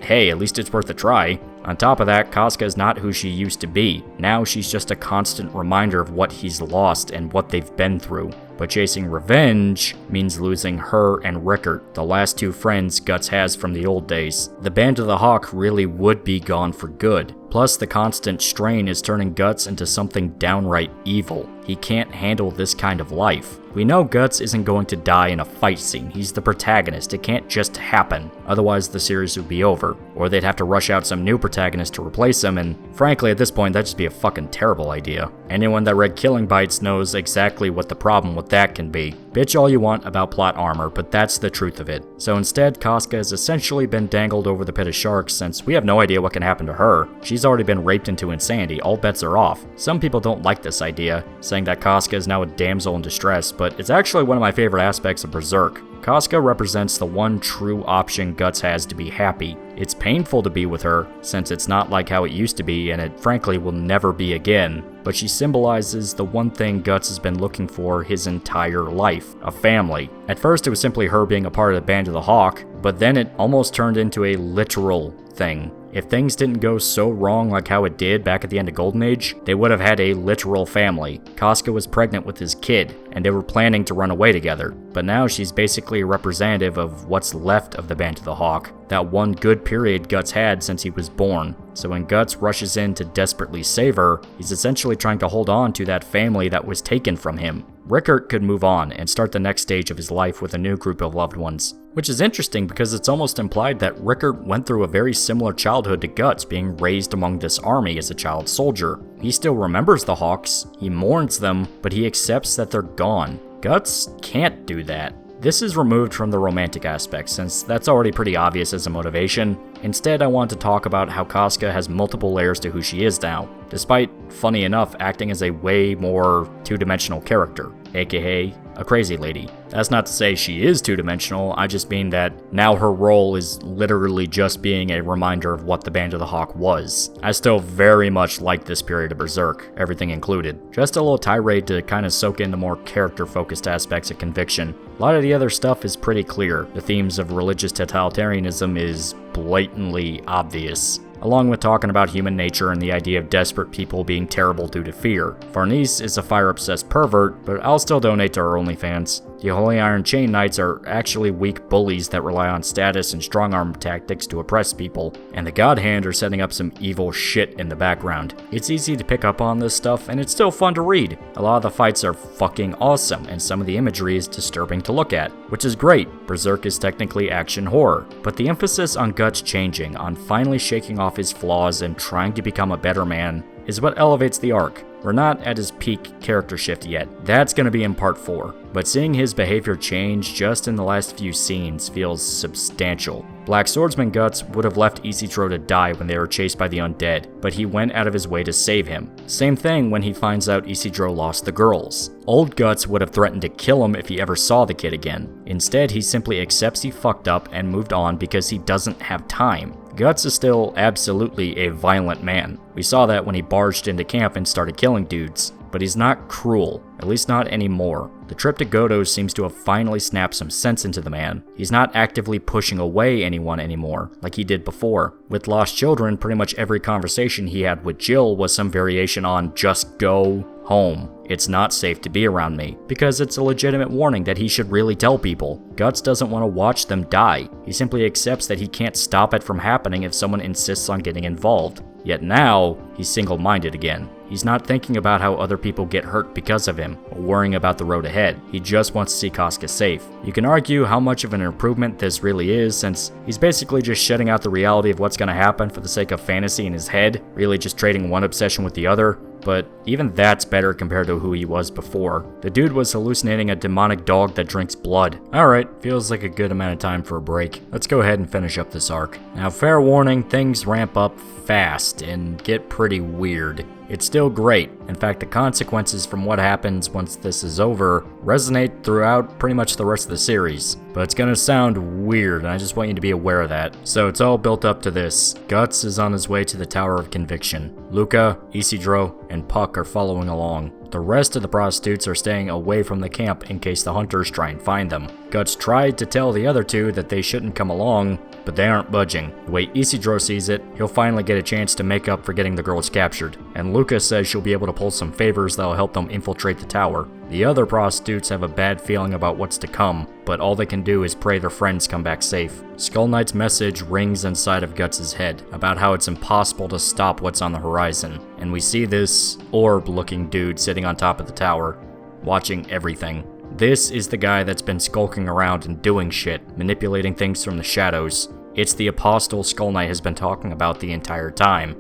hey, at least it's worth a try. On top of that, Casca is not who she used to be. Now she's just a constant reminder of what he's lost and what they've been through. But chasing revenge means losing her and Rickert, the last two friends Guts has from the old days. The Band of the Hawk really would be gone for good. Plus, the constant strain is turning Guts into something downright evil. He can't handle this kind of life. We know Guts isn't going to die in a fight scene. He's the protagonist. It can't just happen. Otherwise, the series would be over. Or they'd have to rush out some new protagonist to replace him, and frankly, at this point, that'd just be a fucking terrible idea. Anyone that read Killing Bites knows exactly what the problem with that can be. Bitch all you want about plot armor, but that's the truth of it. So instead, Casca has essentially been dangled over the pit of sharks since we have no idea what can happen to her. She's already been raped into insanity, all bets are off. Some people don't like this idea, saying that Casca is now a damsel in distress, but it's actually one of my favorite aspects of Berserk. Casca represents the one true option Guts has to be happy. It's painful to be with her, since it's not like how it used to be, and it frankly will never be again. But she symbolizes the one thing Guts has been looking for his entire life, a family. At first it was simply her being a part of the Band of the Hawk, but then it almost turned into a literal thing. If things didn't go so wrong like how it did back at the end of Golden Age, they would have had a literal family. Casca was pregnant with his kid, and they were planning to run away together. But now she's basically a representative of what's left of the Band of the Hawk, that one good period Guts had since he was born. So when Guts rushes in to desperately save her, he's essentially trying to hold on to that family that was taken from him. Rickert could move on and start the next stage of his life with a new group of loved ones. Which is interesting because it's almost implied that Rickert went through a very similar childhood to Guts, being raised among this army as a child soldier. He still remembers the Hawks, he mourns them, but he accepts that they're gone. Guts can't do that. This is removed from the romantic aspect, since that's already pretty obvious as a motivation. Instead, I want to talk about how Casca has multiple layers to who she is now, despite, funny enough, acting as a way more two-dimensional character, aka a crazy lady. That's not to say she is two-dimensional, I just mean that now her role is literally just being a reminder of what the Band of the Hawk was. I still very much like this period of Berserk, everything included. Just a little tirade to kind of soak in the more character-focused aspects of Conviction. A lot of the other stuff is pretty clear. The themes of religious totalitarianism is blatantly obvious, along with talking about human nature and the idea of desperate people being terrible due to fear. Farnese is a fire-obsessed pervert, but I'll still donate to her OnlyFans. The Holy Iron Chain Knights are actually weak bullies that rely on status and strong-arm tactics to oppress people, and the God Hand are setting up some evil shit in the background. It's easy to pick up on this stuff, and it's still fun to read. A lot of the fights are fucking awesome, and some of the imagery is disturbing to look at, which is great. Berserk is technically action horror, but the emphasis on Guts changing, on finally shaking off his flaws and trying to become a better man, is what elevates the arc. We're not at his peak character shift yet. That's going to be in part 4. But seeing his behavior change just in the last few scenes feels substantial. Blackswordsman Guts would have left Isidro to die when they were chased by the undead, but he went out of his way to save him. Same thing when he finds out Isidro lost the girls. Old Guts would have threatened to kill him if he ever saw the kid again. Instead, he simply accepts he fucked up and moved on because he doesn't have time. Guts is still absolutely a violent man. We saw that when he barged into camp and started killing dudes. But he's not cruel, at least not anymore. The trip to Godo's seems to have finally snapped some sense into the man. He's not actively pushing away anyone anymore, like he did before. With lost children, pretty much every conversation he had with Jill was some variation on just go home. It's not safe to be around me, because it's a legitimate warning that he should really tell people. Guts doesn't want to watch them die. He simply accepts that he can't stop it from happening if someone insists on getting involved. Yet now, he's single-minded again. He's not thinking about how other people get hurt because of him, or worrying about the road ahead. He just wants to see Casca safe. You can argue how much of an improvement this really is, since he's basically just shutting out the reality of what's going to happen for the sake of fantasy in his head, really just trading one obsession with the other. But even that's better compared to who he was before. The dude was hallucinating a demonic dog that drinks blood. Alright, feels like a good amount of time for a break. Let's go ahead and finish up this arc. Now, fair warning, things ramp up fast and get pretty weird. It's still great. In fact, the consequences from what happens once this is over resonate throughout pretty much the rest of the series. But it's gonna sound weird, and I just want you to be aware of that. So it's all built up to this. Guts is on his way to the Tower of Conviction. Luca, Isidro, and Puck are following along. The rest of the prostitutes are staying away from the camp in case the hunters try and find them. Guts tried to tell the other two that they shouldn't come along, but they aren't budging. The way Isidro sees it, he'll finally get a chance to make up for getting the girls captured. And Luca says she'll be able to pull some favors that'll help them infiltrate the tower. The other prostitutes have a bad feeling about what's to come, but all they can do is pray their friends come back safe. Skull Knight's message rings inside of Guts' head about how it's impossible to stop what's on the horizon, and we see this orb-looking dude sitting on top of the tower, watching everything. This is the guy that's been skulking around and doing shit, manipulating things from the shadows. It's the apostle Skull Knight has been talking about the entire time,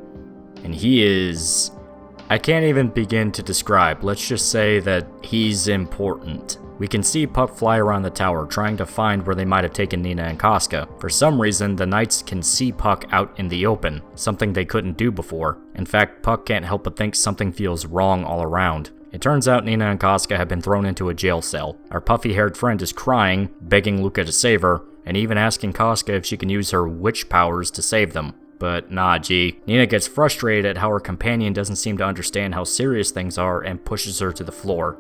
and he is... I can't even begin to describe. Let's just say that he's important. We can see Puck fly around the tower, trying to find where they might have taken Nina and Casca. For some reason, the knights can see Puck out in the open, something they couldn't do before. In fact, Puck can't help but think something feels wrong all around. It turns out Nina and Casca have been thrown into a jail cell. Our puffy-haired friend is crying, begging Luca to save her, and even asking Casca if she can use her witch powers to save them. But nah, G. Nina gets frustrated at how her companion doesn't seem to understand how serious things are and pushes her to the floor.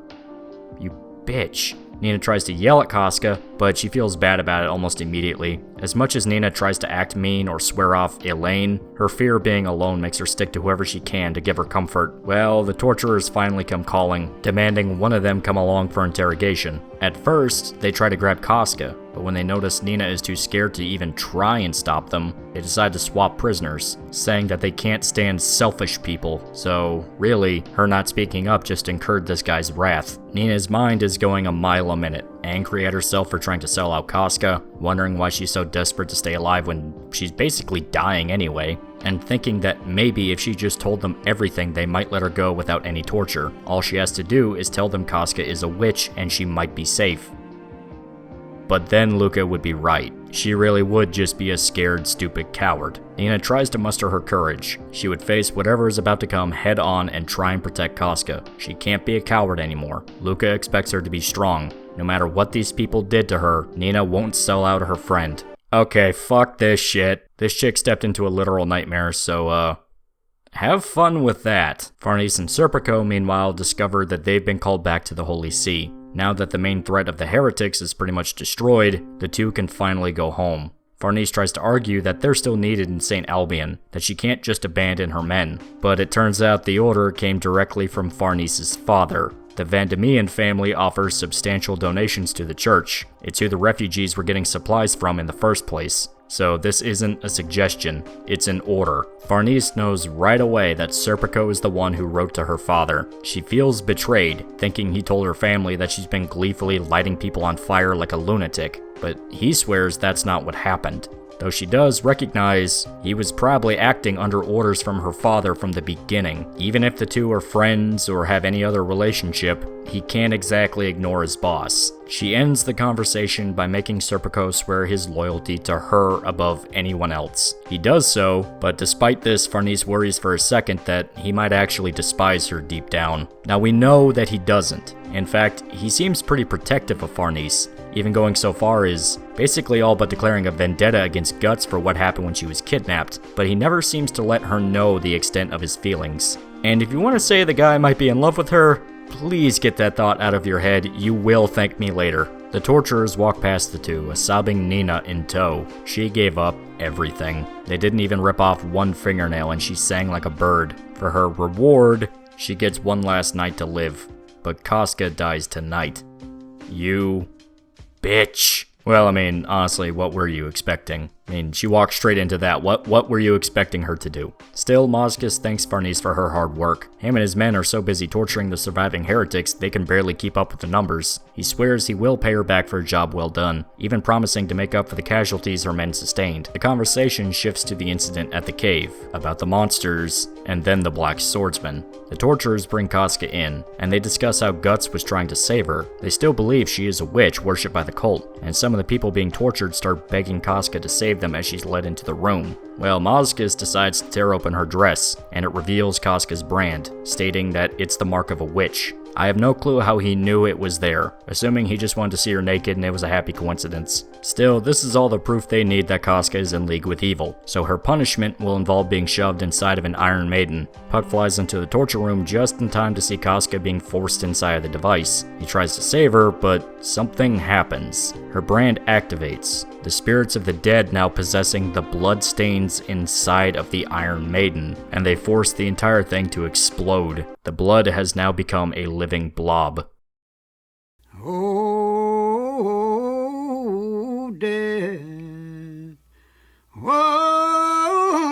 You bitch. Nina tries to yell at Casca, but she feels bad about it almost immediately. As much as Nina tries to act mean or swear off Elaine, her fear of being alone makes her stick to whoever she can to give her comfort. Well, the torturers finally come calling, demanding one of them come along for interrogation. At first, they try to grab Casca, but when they notice Nina is too scared to even try and stop them, they decide to swap prisoners, saying that they can't stand selfish people, so really, her not speaking up just incurred this guy's wrath. Nina's mind is going a mile a minute, angry at herself for trying to sell out Casca, wondering why she's so desperate to stay alive when she's basically dying anyway, and thinking that maybe if she just told them everything they might let her go without any torture. All she has to do is tell them Casca is a witch and she might be safe. But then Luca would be right. She really would just be a scared, stupid coward. Nina tries to muster her courage. She would face whatever is about to come head on and try and protect Casca. She can't be a coward anymore. Luca expects her to be strong. No matter what these people did to her, Nina won't sell out her friend. Okay, fuck this shit. This chick stepped into a literal nightmare, so, have fun with that. Farnese and Serpico, meanwhile, discover that they've been called back to the Holy See. Now that the main threat of the heretics is pretty much destroyed, the two can finally go home. Farnese tries to argue that they're still needed in St. Albion, that she can't just abandon her men. But it turns out the order came directly from Farnese's father. The Vandemian family offers substantial donations to the church. It's who the refugees were getting supplies from in the first place. So this isn't a suggestion, it's an order. Farnese knows right away that Serpico is the one who wrote to her father. She feels betrayed, thinking he told her family that she's been gleefully lighting people on fire like a lunatic, but he swears that's not what happened. Though she does recognize he was probably acting under orders from her father from the beginning. Even if the two are friends or have any other relationship, he can't exactly ignore his boss. She ends the conversation by making Serpico swear his loyalty to her above anyone else. He does so, but despite this, Farnese worries for a second that he might actually despise her deep down. Now we know that he doesn't. In fact, he seems pretty protective of Farnese, even going so far as basically all but declaring a vendetta against Guts for what happened when she was kidnapped, but he never seems to let her know the extent of his feelings. And if you want to say the guy might be in love with her, Please get that thought out of your head. You will thank me later. The torturers walk past the two, a sobbing Nina in tow. She gave up everything. They didn't even rip off one fingernail, and she sang like a bird. For her reward, she gets one last night to live. But Casca dies tonight. You bitch. Well, I mean, honestly, what were you expecting? I mean, she walked straight into that. What were you expecting her to do? Still, Mosgus thanks Farnese for her hard work. Him and his men are so busy torturing the surviving heretics, they can barely keep up with the numbers. He swears he will pay her back for a job well done, even promising to make up for the casualties her men sustained. The conversation shifts to the incident at the cave, about the monsters, and then the Blackswordsman. The torturers bring Casca in, and they discuss how Guts was trying to save her. They still believe she is a witch worshipped by the cult, and some of the people being tortured start begging Casca to save them as she's led into the room. Well, Mosgus decides to tear open her dress, and it reveals Casca's brand, stating that it's the mark of a witch. I have no clue how he knew it was there, assuming he just wanted to see her naked and it was a happy coincidence. Still, this is all the proof they need that Casca is in league with evil, so her punishment will involve being shoved inside of an Iron Maiden. Puck flies into the torture room just in time to see Casca being forced inside of the device. He tries to save her, but something happens. Her brand activates, the spirits of the dead now possessing the bloodstains inside of the Iron Maiden, and they force the entire thing to explode. The blood has now become a living blob. Oh, dead. Oh,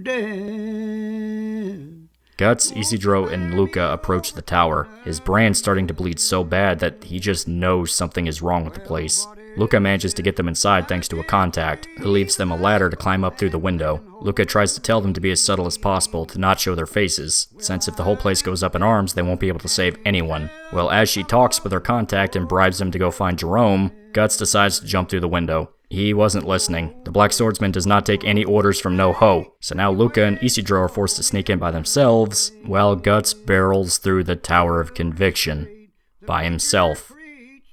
dead. Guts, Isidro, and Luca approach the tower, his brand starting to bleed so bad that he just knows something is wrong with the place. Luca manages to get them inside thanks to a contact, who leaves them a ladder to climb up through the window. Luca tries to tell them to be as subtle as possible, to not show their faces, since if the whole place goes up in arms, they won't be able to save anyone. Well, as she talks with her contact and bribes him to go find Jerome, Guts decides to jump through the window. He wasn't listening. The Blackswordsman does not take any orders from No-Ho, so now Luca and Isidro are forced to sneak in by themselves, while Guts barrels through the Tower of Conviction by himself,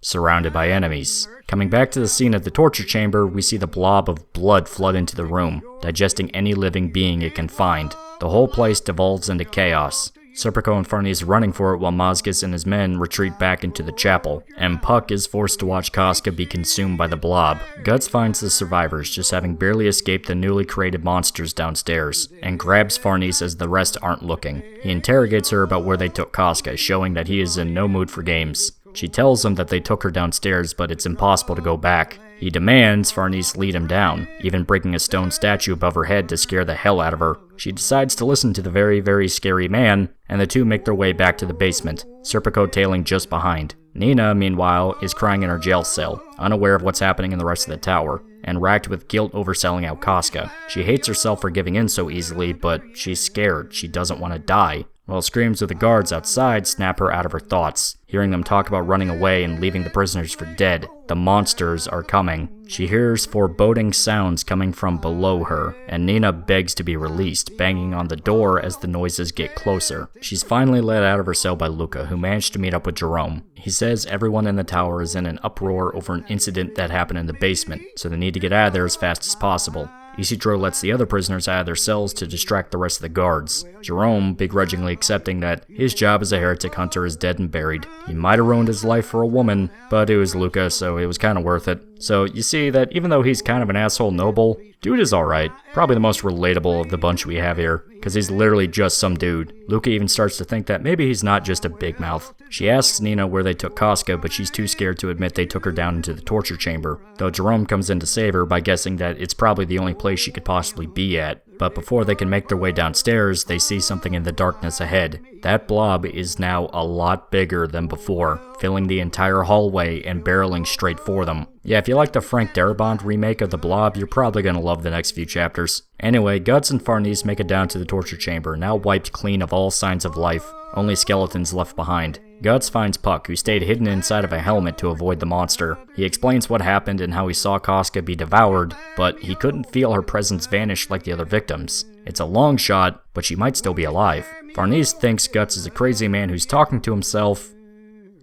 surrounded by enemies. Coming back to the scene at the torture chamber, we see the blob of blood flood into the room, digesting any living being it can find. The whole place devolves into chaos. Serpico and Farnese running for it while Mosgus and his men retreat back into the chapel, and Puck is forced to watch Casca be consumed by the blob. Guts finds the survivors, just having barely escaped the newly created monsters downstairs, and grabs Farnese as the rest aren't looking. He interrogates her about where they took Casca, showing that he is in no mood for games. She tells him that they took her downstairs, but it's impossible to go back. He demands Farnese lead him down, even breaking a stone statue above her head to scare the hell out of her. She decides to listen to the very, very scary man, and the two make their way back to the basement, Serpico tailing just behind. Nina, meanwhile, is crying in her jail cell, unaware of what's happening in the rest of the tower, and racked with guilt over selling out Casca. She hates herself for giving in so easily, but she's scared. She doesn't want to die. While screams of the guards outside snap her out of her thoughts, hearing them talk about running away and leaving the prisoners for dead. The monsters are coming. She hears foreboding sounds coming from below her, and Nina begs to be released, banging on the door as the noises get closer. She's finally let out of her cell by Luca, who managed to meet up with Jerome. He says everyone in the tower is in an uproar over an incident that happened in the basement, so they need to get out of there as fast as possible. Isidro lets the other prisoners out of their cells to distract the rest of the guards, Jerome begrudgingly accepting that his job as a heretic hunter is dead and buried. He might have ruined his life for a woman, but it was Luca, so it was kind of worth it. So you see that even though he's kind of an asshole noble, dude is alright. Probably the most relatable of the bunch we have here, because he's literally just some dude. Luca even starts to think that maybe he's not just a big mouth. She asks Nina where they took Casca, but she's too scared to admit they took her down into the torture chamber, though Jerome comes in to save her by guessing that it's probably the only place she could possibly be at. But before they can make their way downstairs, they see something in the darkness ahead. That blob is now a lot bigger than before, filling the entire hallway and barreling straight for them. Yeah, if you like the Frank Darabont remake of The Blob, you're probably gonna love the next few chapters. Anyway, Guts and Farnese make it down to the torture chamber, now wiped clean of all signs of life, only skeletons left behind. Guts finds Puck, who stayed hidden inside of a helmet to avoid the monster. He explains what happened and how he saw Casca be devoured, but he couldn't feel her presence vanish like the other victims. It's a long shot, but she might still be alive. Farnese thinks Guts is a crazy man who's talking to himself,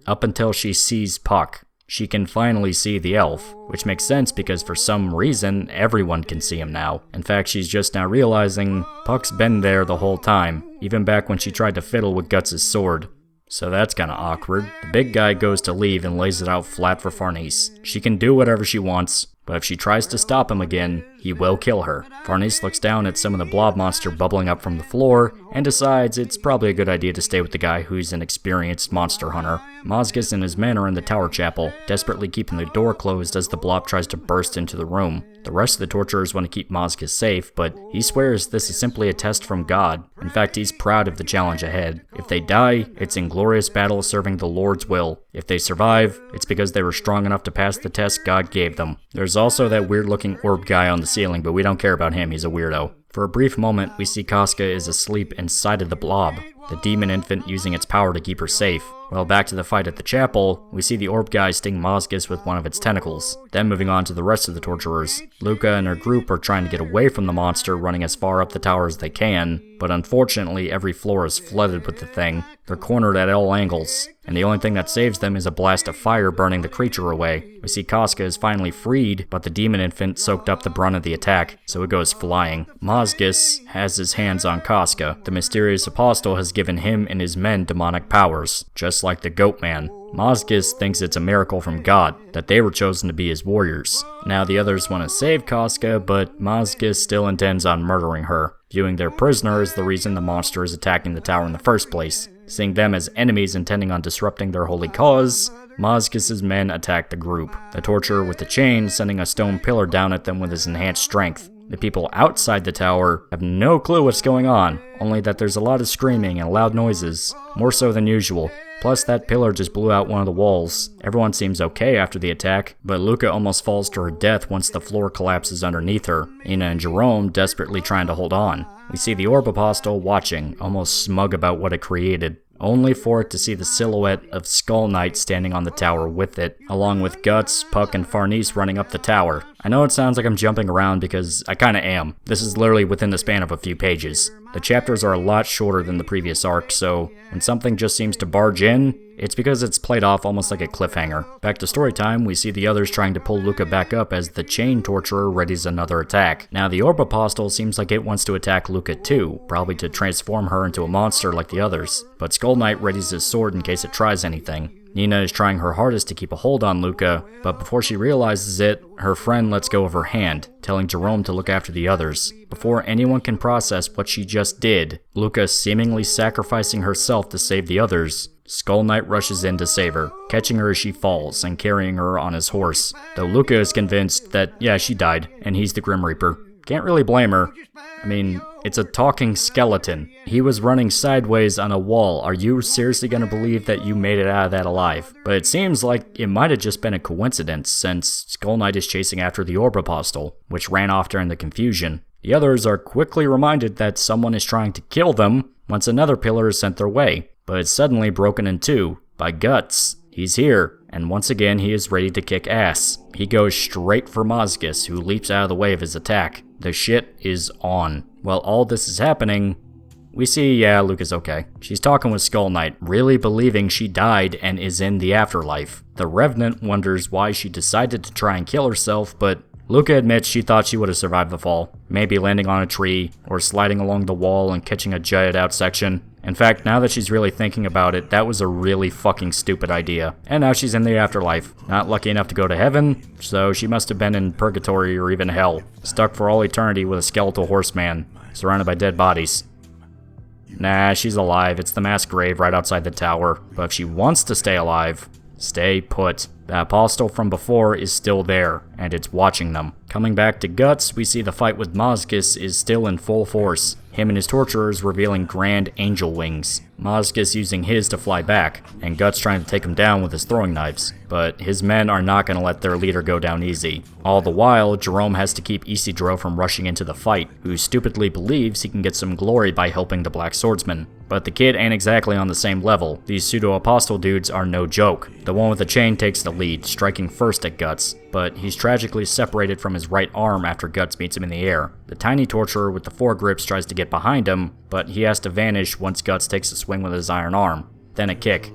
up until she sees Puck. She can finally see the elf, which makes sense because for some reason, everyone can see him now. In fact, she's just now realizing Puck's been there the whole time, even back when she tried to fiddle with Guts' sword. So that's kinda awkward. The big guy goes to leave and lays it out flat for Farnese. She can do whatever she wants, but if she tries to stop him again, he will kill her. Farnese looks down at some of the blob monster bubbling up from the floor and decides it's probably a good idea to stay with the guy who's an experienced monster hunter. Mozgus and his men are in the tower chapel, desperately keeping the door closed as the blob tries to burst into the room. The rest of the torturers want to keep Mozgus safe, but he swears this is simply a test from God. In fact, he's proud of the challenge ahead. If they die, it's in glorious battle serving the Lord's will. If they survive, it's because they were strong enough to pass the test God gave them. There's also that weird-looking orb guy on the ceiling, but we don't care about him, he's a weirdo. For a brief moment, we see Casca is asleep inside of the blob, the demon infant using its power to keep her safe. Well, back to the fight at the chapel, we see the orb guy sting Mozgus with one of its tentacles. Then moving on to the rest of the torturers. Luca and her group are trying to get away from the monster, running as far up the tower as they can, but unfortunately every floor is flooded with the thing. They're cornered at all angles, and the only thing that saves them is a blast of fire burning the creature away. We see Casca is finally freed, but the demon infant soaked up the brunt of the attack, so it goes flying. Mozgus has his hands on Casca. The mysterious apostle has given him and his men demonic powers, just like the Goat Man. Mozgus thinks it's a miracle from God that they were chosen to be his warriors. Now the others want to save Casca, but Mozgus still intends on murdering her, viewing their prisoner as the reason the monster is attacking the tower in the first place. Seeing them as enemies intending on disrupting their holy cause, Mozgus's men attack the group, the torturer with the chain sending a stone pillar down at them with his enhanced strength. The people outside the tower have no clue what's going on, only that there's a lot of screaming and loud noises, more so than usual. Plus, that pillar just blew out one of the walls. Everyone seems okay after the attack, but Luca almost falls to her death once the floor collapses underneath her. Ina and Jerome desperately trying to hold on. We see the Orb Apostle watching, almost smug about what it created, only for it to see the silhouette of Skull Knight standing on the tower with it, along with Guts, Puck, and Farnese running up the tower. I know it sounds like I'm jumping around because I kinda am. This is literally within the span of a few pages. The chapters are a lot shorter than the previous arc, so when something just seems to barge in, it's because it's played off almost like a cliffhanger. Back to story time, we see the others trying to pull Luca back up as the chain torturer readies another attack. Now the Orb Apostle seems like it wants to attack Luca too, probably to transform her into a monster like the others, but Skull Knight readies his sword in case it tries anything. Nina is trying her hardest to keep a hold on Luca, but before she realizes it, her friend lets go of her hand, telling Jerome to look after the others. Before anyone can process what she just did, Luca seemingly sacrificing herself to save the others, Skull Knight rushes in to save her, catching her as she falls and carrying her on his horse, though Luca is convinced that, yeah, she died, and he's the Grim Reaper. Can't really blame her. I mean, it's a talking skeleton. He was running sideways on a wall. Are you seriously gonna believe that you made it out of that alive? But it seems like it might have just been a coincidence, since Skull Knight is chasing after the Orb Apostle, which ran off during the confusion. The others are quickly reminded that someone is trying to kill them once another pillar is sent their way, but it's suddenly broken in two by Guts. He's here, and once again he is ready to kick ass. He goes straight for Mozgus, who leaps out of the way of his attack. The shit is on. While all this is happening, we see, yeah, Luca's okay. She's talking with Skull Knight, really believing she died and is in the afterlife. The Revenant wonders why she decided to try and kill herself, but Luca admits she thought she would have survived the fall, maybe landing on a tree, or sliding along the wall and catching a jutted out section. In fact, now that she's really thinking about it, that was a really fucking stupid idea. And now she's in the afterlife, not lucky enough to go to heaven, so she must have been in purgatory or even hell, stuck for all eternity with a skeletal horseman, surrounded by dead bodies. Nah, she's alive. It's the mass grave right outside the tower, but if she wants to stay alive, stay put. The apostle from before is still there, and it's watching them. Coming back to Guts, we see the fight with Mozgus is still in full force, him and his torturers revealing grand angel wings. Mozgus using his to fly back, and Guts trying to take him down with his throwing knives. But his men are not going to let their leader go down easy. All the while, Jerome has to keep Isidro from rushing into the fight, who stupidly believes he can get some glory by helping the Blackswordsman. But the kid ain't exactly on the same level. These pseudo-apostle dudes are no joke. The one with the chain takes the lead, striking first at Guts, but he's tragically separated from his right arm after Guts meets him in the air. The tiny torturer with the foregrips tries to get behind him, but he has to vanish once Guts takes a swing with his iron arm. Then a kick.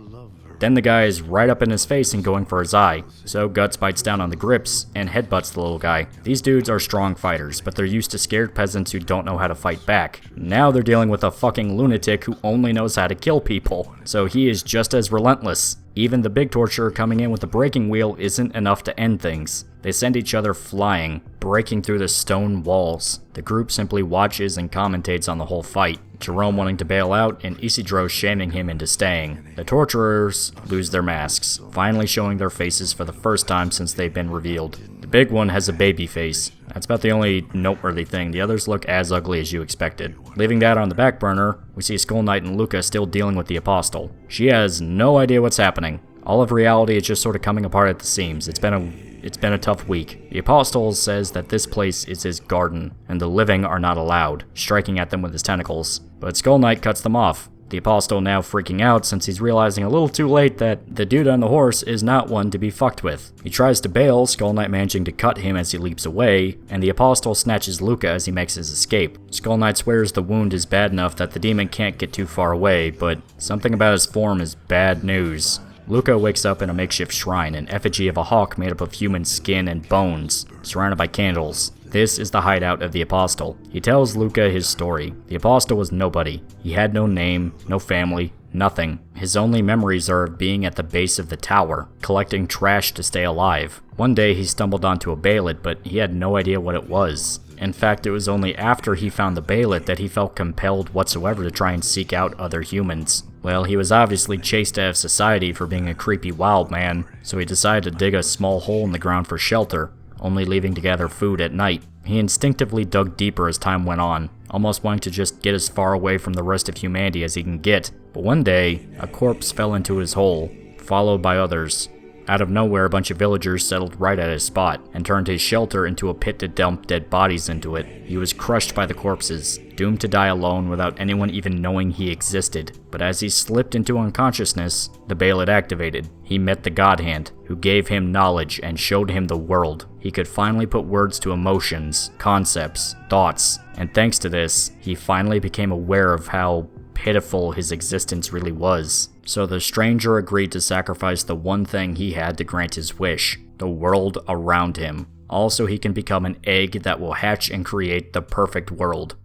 Then the guy is right up in his face and going for his eye. So Guts bites down on the grips and headbutts the little guy. These dudes are strong fighters, but they're used to scared peasants who don't know how to fight back. Now they're dealing with a fucking lunatic who only knows how to kill people. So he is just as relentless. Even the big torturer coming in with the breaking wheel isn't enough to end things. They send each other flying, breaking through the stone walls. The group simply watches and commentates on the whole fight, Jerome wanting to bail out and Isidro shaming him into staying. The torturers lose their masks, finally showing their faces for the first time since they've been revealed. The big one has a baby face. That's about the only noteworthy thing. The others look as ugly as you expected. Leaving that on the back burner, we see Skull Knight and Luca still dealing with the Apostle. She has no idea what's happening. All of reality is just sort of coming apart at the seams. It's been a tough week. The Apostle says that this place is his garden, and the living are not allowed, striking at them with his tentacles. But Skull Knight cuts them off. The Apostle now freaking out since he's realizing a little too late that the dude on the horse is not one to be fucked with. He tries to bail, Skull Knight managing to cut him as he leaps away, and the Apostle snatches Luca as he makes his escape. Skull Knight swears the wound is bad enough that the demon can't get too far away, but something about his form is bad news. Luca wakes up in a makeshift shrine, an effigy of a hawk made up of human skin and bones, surrounded by candles. This is the hideout of the Apostle. He tells Luca his story. The Apostle was nobody. He had no name, no family, nothing. His only memories are of being at the base of the tower, collecting trash to stay alive. One day he stumbled onto a baylet, but he had no idea what it was. In fact, it was only after he found the baylet that he felt compelled whatsoever to try and seek out other humans. Well, he was obviously chased out of society for being a creepy wild man, so he decided to dig a small hole in the ground for shelter, only leaving to gather food at night. He instinctively dug deeper as time went on, almost wanting to just get as far away from the rest of humanity as he can get. But one day, a corpse fell into his hole, followed by others. Out of nowhere, a bunch of villagers settled right at his spot, and turned his shelter into a pit to dump dead bodies into it. He was crushed by the corpses, doomed to die alone without anyone even knowing he existed. But as he slipped into unconsciousness, the baylet activated. He met the God Hand, who gave him knowledge and showed him the world. He could finally put words to emotions, concepts, thoughts, and thanks to this, he finally became aware of how pitiful his existence really was. So the stranger agreed to sacrifice the one thing he had to grant his wish, the world around him. Also, he can become an egg that will hatch and create the perfect world.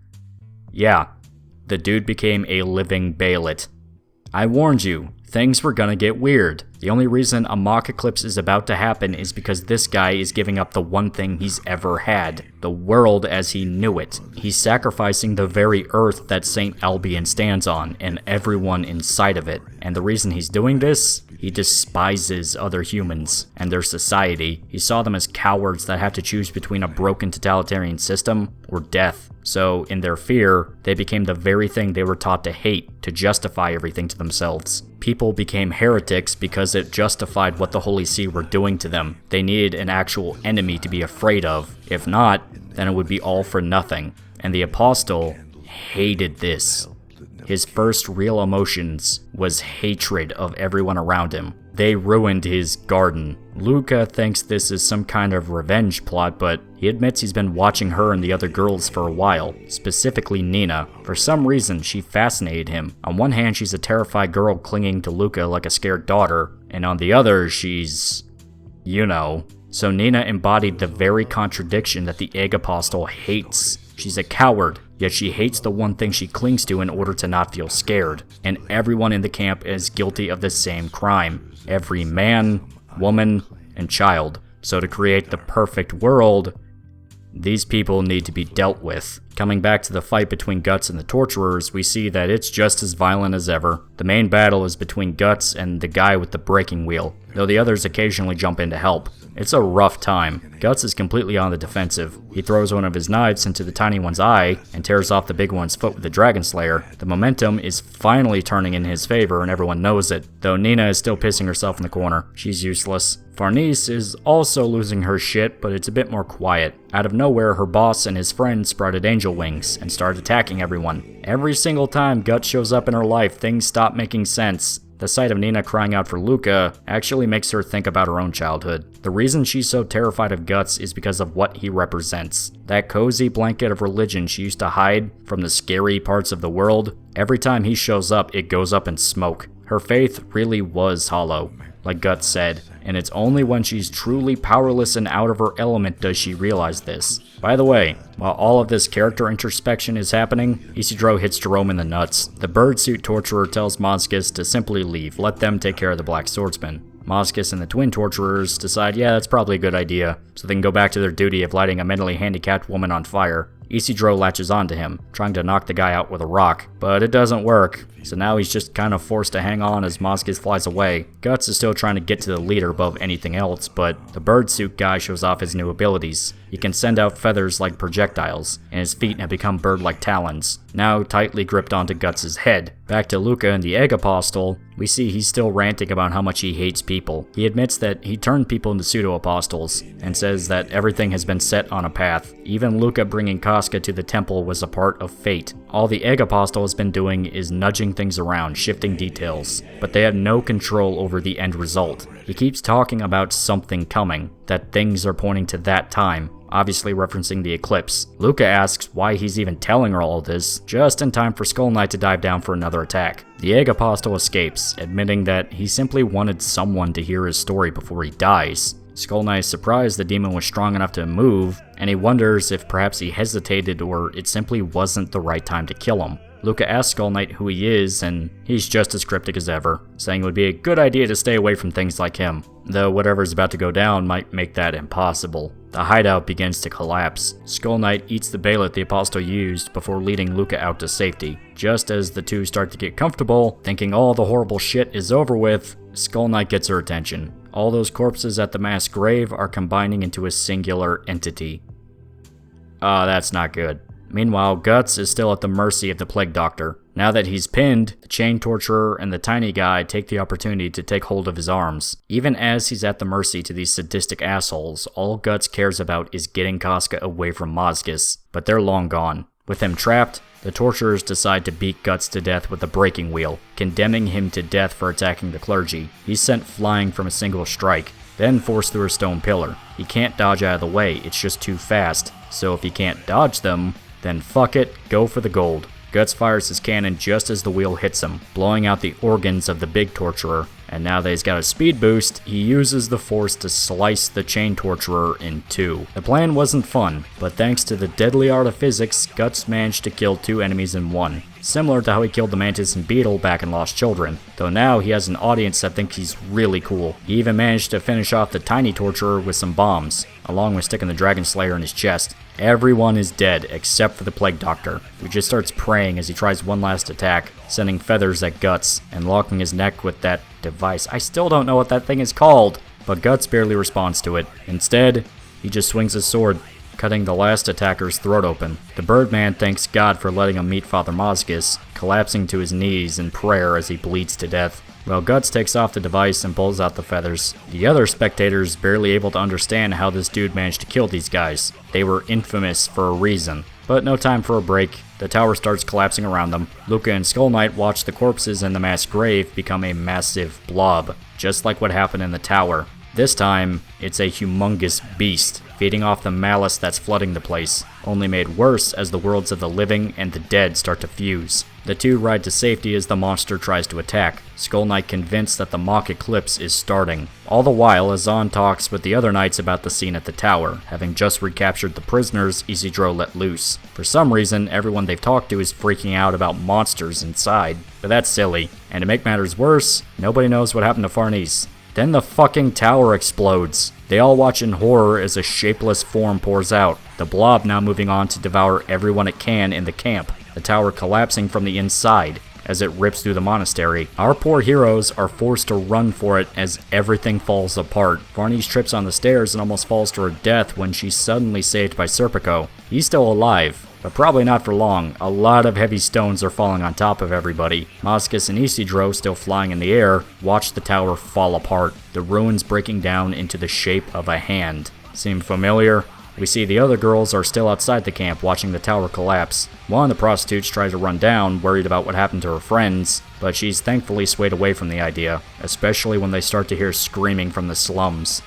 Yeah, the dude became a living baylet. I warned you, things were gonna get weird. The only reason a mock eclipse is about to happen is because this guy is giving up the one thing he's ever had, the world as he knew it. He's sacrificing the very earth that St. Albion stands on, and everyone inside of it. And the reason he's doing this? He despises other humans and their society. He saw them as cowards that have to choose between a broken totalitarian system or death. So, in their fear, they became the very thing they were taught to hate, to justify everything to themselves. People became heretics because it justified what the Holy See were doing to them. They needed an actual enemy to be afraid of. If not, then it would be all for nothing. And the Apostle hated this. His first real emotions was hatred of everyone around him. They ruined his garden. Luca thinks this is some kind of revenge plot, but he admits he's been watching her and the other girls for a while, specifically Nina. For some reason, she fascinated him. On one hand, she's a terrified girl clinging to Luca like a scared daughter, and on the other, she's... you know. So Nina embodied the very contradiction that the Egg Apostle hates. She's a coward, yet she hates the one thing she clings to in order to not feel scared. And everyone in the camp is guilty of the same crime. Every man, woman, and child. So to create the perfect world, these people need to be dealt with. Coming back to the fight between Guts and the torturers, we see that it's just as violent as ever. The main battle is between Guts and the guy with the breaking wheel, though the others occasionally jump in to help. It's a rough time. Guts is completely on the defensive. He throws one of his knives into the tiny one's eye and tears off the big one's foot with the Dragon Slayer. The momentum is finally turning in his favor and everyone knows it, though Nina is still pissing herself in the corner. She's useless. Farnese is also losing her shit, but it's a bit more quiet. Out of nowhere, her boss and his friend sprouted angel wings and started attacking everyone. Every single time Guts shows up in her life, things stop making sense. The sight of Nina crying out for Luca actually makes her think about her own childhood. The reason she's so terrified of Guts is because of what he represents. That cozy blanket of religion she used to hide from the scary parts of the world, every time he shows up, it goes up in smoke. Her faith really was hollow, like Guts said, and it's only when she's truly powerless and out of her element does she realize this. By the way, while all of this character introspection is happening, Isidro hits Jerome in the nuts. The birdsuit torturer tells Moskis to simply leave, let them take care of the Black Swordsman. Moskis and the twin torturers decide, yeah, that's probably a good idea, so they can go back to their duty of lighting a mentally handicapped woman on fire. Isidro latches onto him, trying to knock the guy out with a rock, but it doesn't work, so now he's just kind of forced to hang on as Moskis flies away. Guts is still trying to get to the leader above anything else, but the birdsuit guy shows off his new abilities. He can send out feathers like projectiles, and his feet have become bird-like talons, now tightly gripped onto Guts' head. Back to Luca and the Egg Apostle, we see he's still ranting about how much he hates people. He admits that he turned people into pseudo-apostles, and says that everything has been set on a path. Even Luca bringing Casca to the temple was a part of fate. All the Egg Apostle has been doing is nudging things around, shifting details, but they have no control over the end result. He keeps talking about something coming, that things are pointing to that time, obviously referencing the eclipse. Luca asks why he's even telling her all of this, just in time for Skull Knight to dive down for another attack. The Egg Apostle escapes, admitting that he simply wanted someone to hear his story before he dies. Skull Knight is surprised the demon was strong enough to move, and he wonders if perhaps he hesitated or it simply wasn't the right time to kill him. Luca asks Skull Knight who he is, and he's just as cryptic as ever, saying it would be a good idea to stay away from things like him, though whatever's about to go down might make that impossible. The hideout begins to collapse. Skull Knight eats the baylet the Apostle used before leading Luca out to safety. Just as the two start to get comfortable, thinking all the horrible shit is over with, Skull Knight gets her attention. All those corpses at the mass grave are combining into a singular entity. That's not good. Meanwhile, Guts is still at the mercy of the Plague Doctor. Now that he's pinned, the Chain Torturer and the Tiny Guy take the opportunity to take hold of his arms. Even as he's at the mercy to these sadistic assholes, all Guts cares about is getting Casca away from Moskis, but they're long gone. With him trapped, the torturers decide to beat Guts to death with a breaking wheel, condemning him to death for attacking the clergy. He's sent flying from a single strike, then forced through a stone pillar. He can't dodge out of the way, it's just too fast, so if he can't dodge them, then fuck it, go for the gold. Guts fires his cannon just as the wheel hits him, blowing out the organs of the big torturer, and now that he's got a speed boost, he uses the force to slice the Chain Torturer in two. The plan wasn't fun, but thanks to the deadly art of physics, Guts managed to kill two enemies in one, similar to how he killed the Mantis and Beetle back in Lost Children, though now he has an audience that thinks he's really cool. He even managed to finish off the Tiny Torturer with some bombs, along with sticking the Dragon Slayer in his chest. Everyone is dead except for the Plague Doctor, who just starts praying as he tries one last attack, sending feathers at Guts and locking his neck with that device. I still don't know what that thing is called, but Guts barely responds to it. Instead, he just swings his sword, cutting the last attacker's throat open. The Birdman thanks God for letting him meet Father Moskis, collapsing to his knees in prayer as he bleeds to death. While Guts takes off the device and pulls out the feathers, the other spectators barely able to understand how this dude managed to kill these guys. They were infamous for a reason. But no time for a break. The tower starts collapsing around them. Luca and Skull Knight watch the corpses in the mass grave become a massive blob, just like what happened in the tower. This time, it's a humongous beast, feeding off the malice that's flooding the place, only made worse as the worlds of the living and the dead start to fuse. The two ride to safety as the monster tries to attack, Skull Knight convinced that the mock eclipse is starting. All the while, Azan talks with the other knights about the scene at the tower, having just recaptured the prisoners Isidro let loose. For some reason, everyone they've talked to is freaking out about monsters inside, but that's silly. And to make matters worse, nobody knows what happened to Farnese. Then the fucking tower explodes. They all watch in horror as a shapeless form pours out, the blob now moving on to devour everyone it can in the camp, the tower collapsing from the inside as it rips through the monastery. Our poor heroes are forced to run for it as everything falls apart. Farnese trips on the stairs and almost falls to her death when she's suddenly saved by Serpico. He's still alive, but probably not for long. A lot of heavy stones are falling on top of everybody. Moskis and Isidro, still flying in the air, watch the tower fall apart, the ruins breaking down into the shape of a hand. Seem familiar? We see the other girls are still outside the camp watching the tower collapse. One of the prostitutes tries to run down, worried about what happened to her friends, but she's thankfully swayed away from the idea, especially when they start to hear screaming from the slums.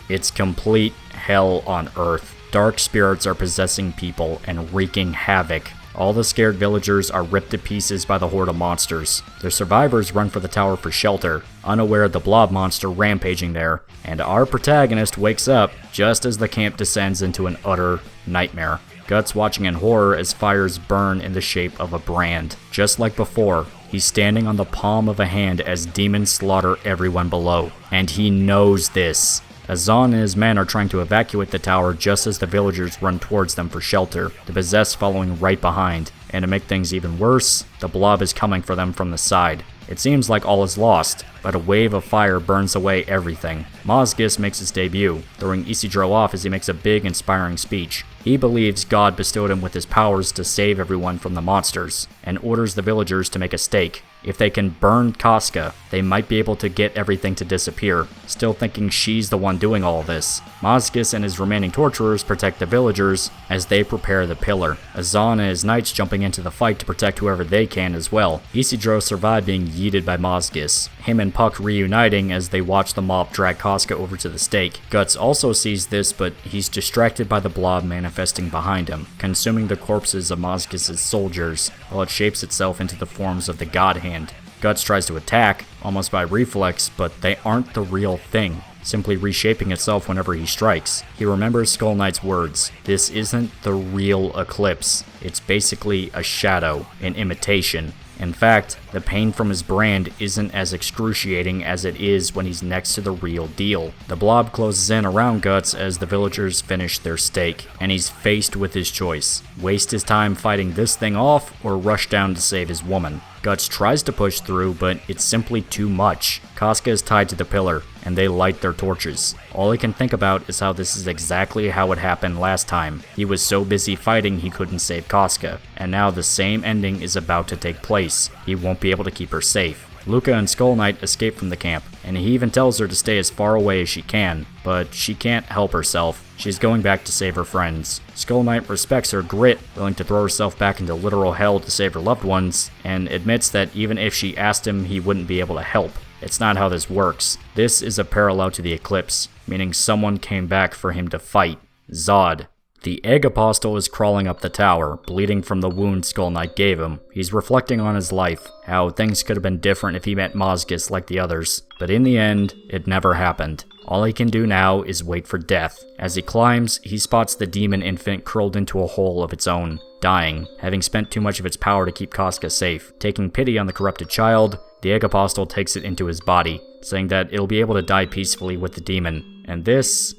It's complete hell on earth. Dark spirits are possessing people and wreaking havoc. All the scared villagers are ripped to pieces by the horde of monsters. The survivors run for the tower for shelter, unaware of the blob monster rampaging there, and our protagonist wakes up just as the camp descends into an utter nightmare. Guts watching in horror as fires burn in the shape of a brand. Just like before, he's standing on the palm of a hand as demons slaughter everyone below. And he knows this. Azan and his men are trying to evacuate the tower just as the villagers run towards them for shelter, the possessed following right behind. And to make things even worse, the blob is coming for them from the side. It seems like all is lost, but a wave of fire burns away everything. Mazgis makes his debut, throwing Isidro off as he makes a big, inspiring speech. He believes God bestowed him with his powers to save everyone from the monsters, and orders the villagers to make a stake. If they can burn Casca, they might be able to get everything to disappear, still thinking she's the one doing all this. Mazgis and his remaining torturers protect the villagers as they prepare the pillar. Azan and his knights jumping into the fight to protect whoever they can as well. Isidro survived being yeeted by Mazgis, him and Puck reuniting as they watch the mob drag Casca over to the stake. Guts also sees this, but he's distracted by the blob manifesting behind him, consuming the corpses of Mazgis' soldiers, while it shapes itself into the forms of the God Hand. Guts tries to attack, almost by reflex, but they aren't the real thing, simply reshaping itself whenever he strikes. He remembers Skull Knight's words, "This isn't the real eclipse. It's basically a shadow, an imitation." In fact, the pain from his brand isn't as excruciating as it is when he's next to the real deal. The blob closes in around Guts as the villagers finish their stake, and he's faced with his choice. Waste his time fighting this thing off, or rush down to save his woman. Guts tries to push through, but it's simply too much. Casca is tied to the pillar, and they light their torches. All he can think about is how this is exactly how it happened last time. He was so busy fighting he couldn't save Casca, and now the same ending is about to take place. He won't be able to keep her safe. Luca and Skull Knight escape from the camp, and he even tells her to stay as far away as she can, but she can't help herself. She's going back to save her friends. Skull Knight respects her grit, willing to throw herself back into literal hell to save her loved ones, and admits that even if she asked him, he wouldn't be able to help. It's not how this works. This is a parallel to the eclipse, meaning someone came back for him to fight. Zod. The Egg Apostle is crawling up the tower, bleeding from the wound Skull Knight gave him. He's reflecting on his life, how things could have been different if he met Mazgis like the others. But in the end, it never happened. All he can do now is wait for death. As he climbs, he spots the demon infant curled into a hole of its own, dying, having spent too much of its power to keep Casca safe. Taking pity on the corrupted child, the Egg Apostle takes it into his body, saying that it'll be able to die peacefully with the demon. And this...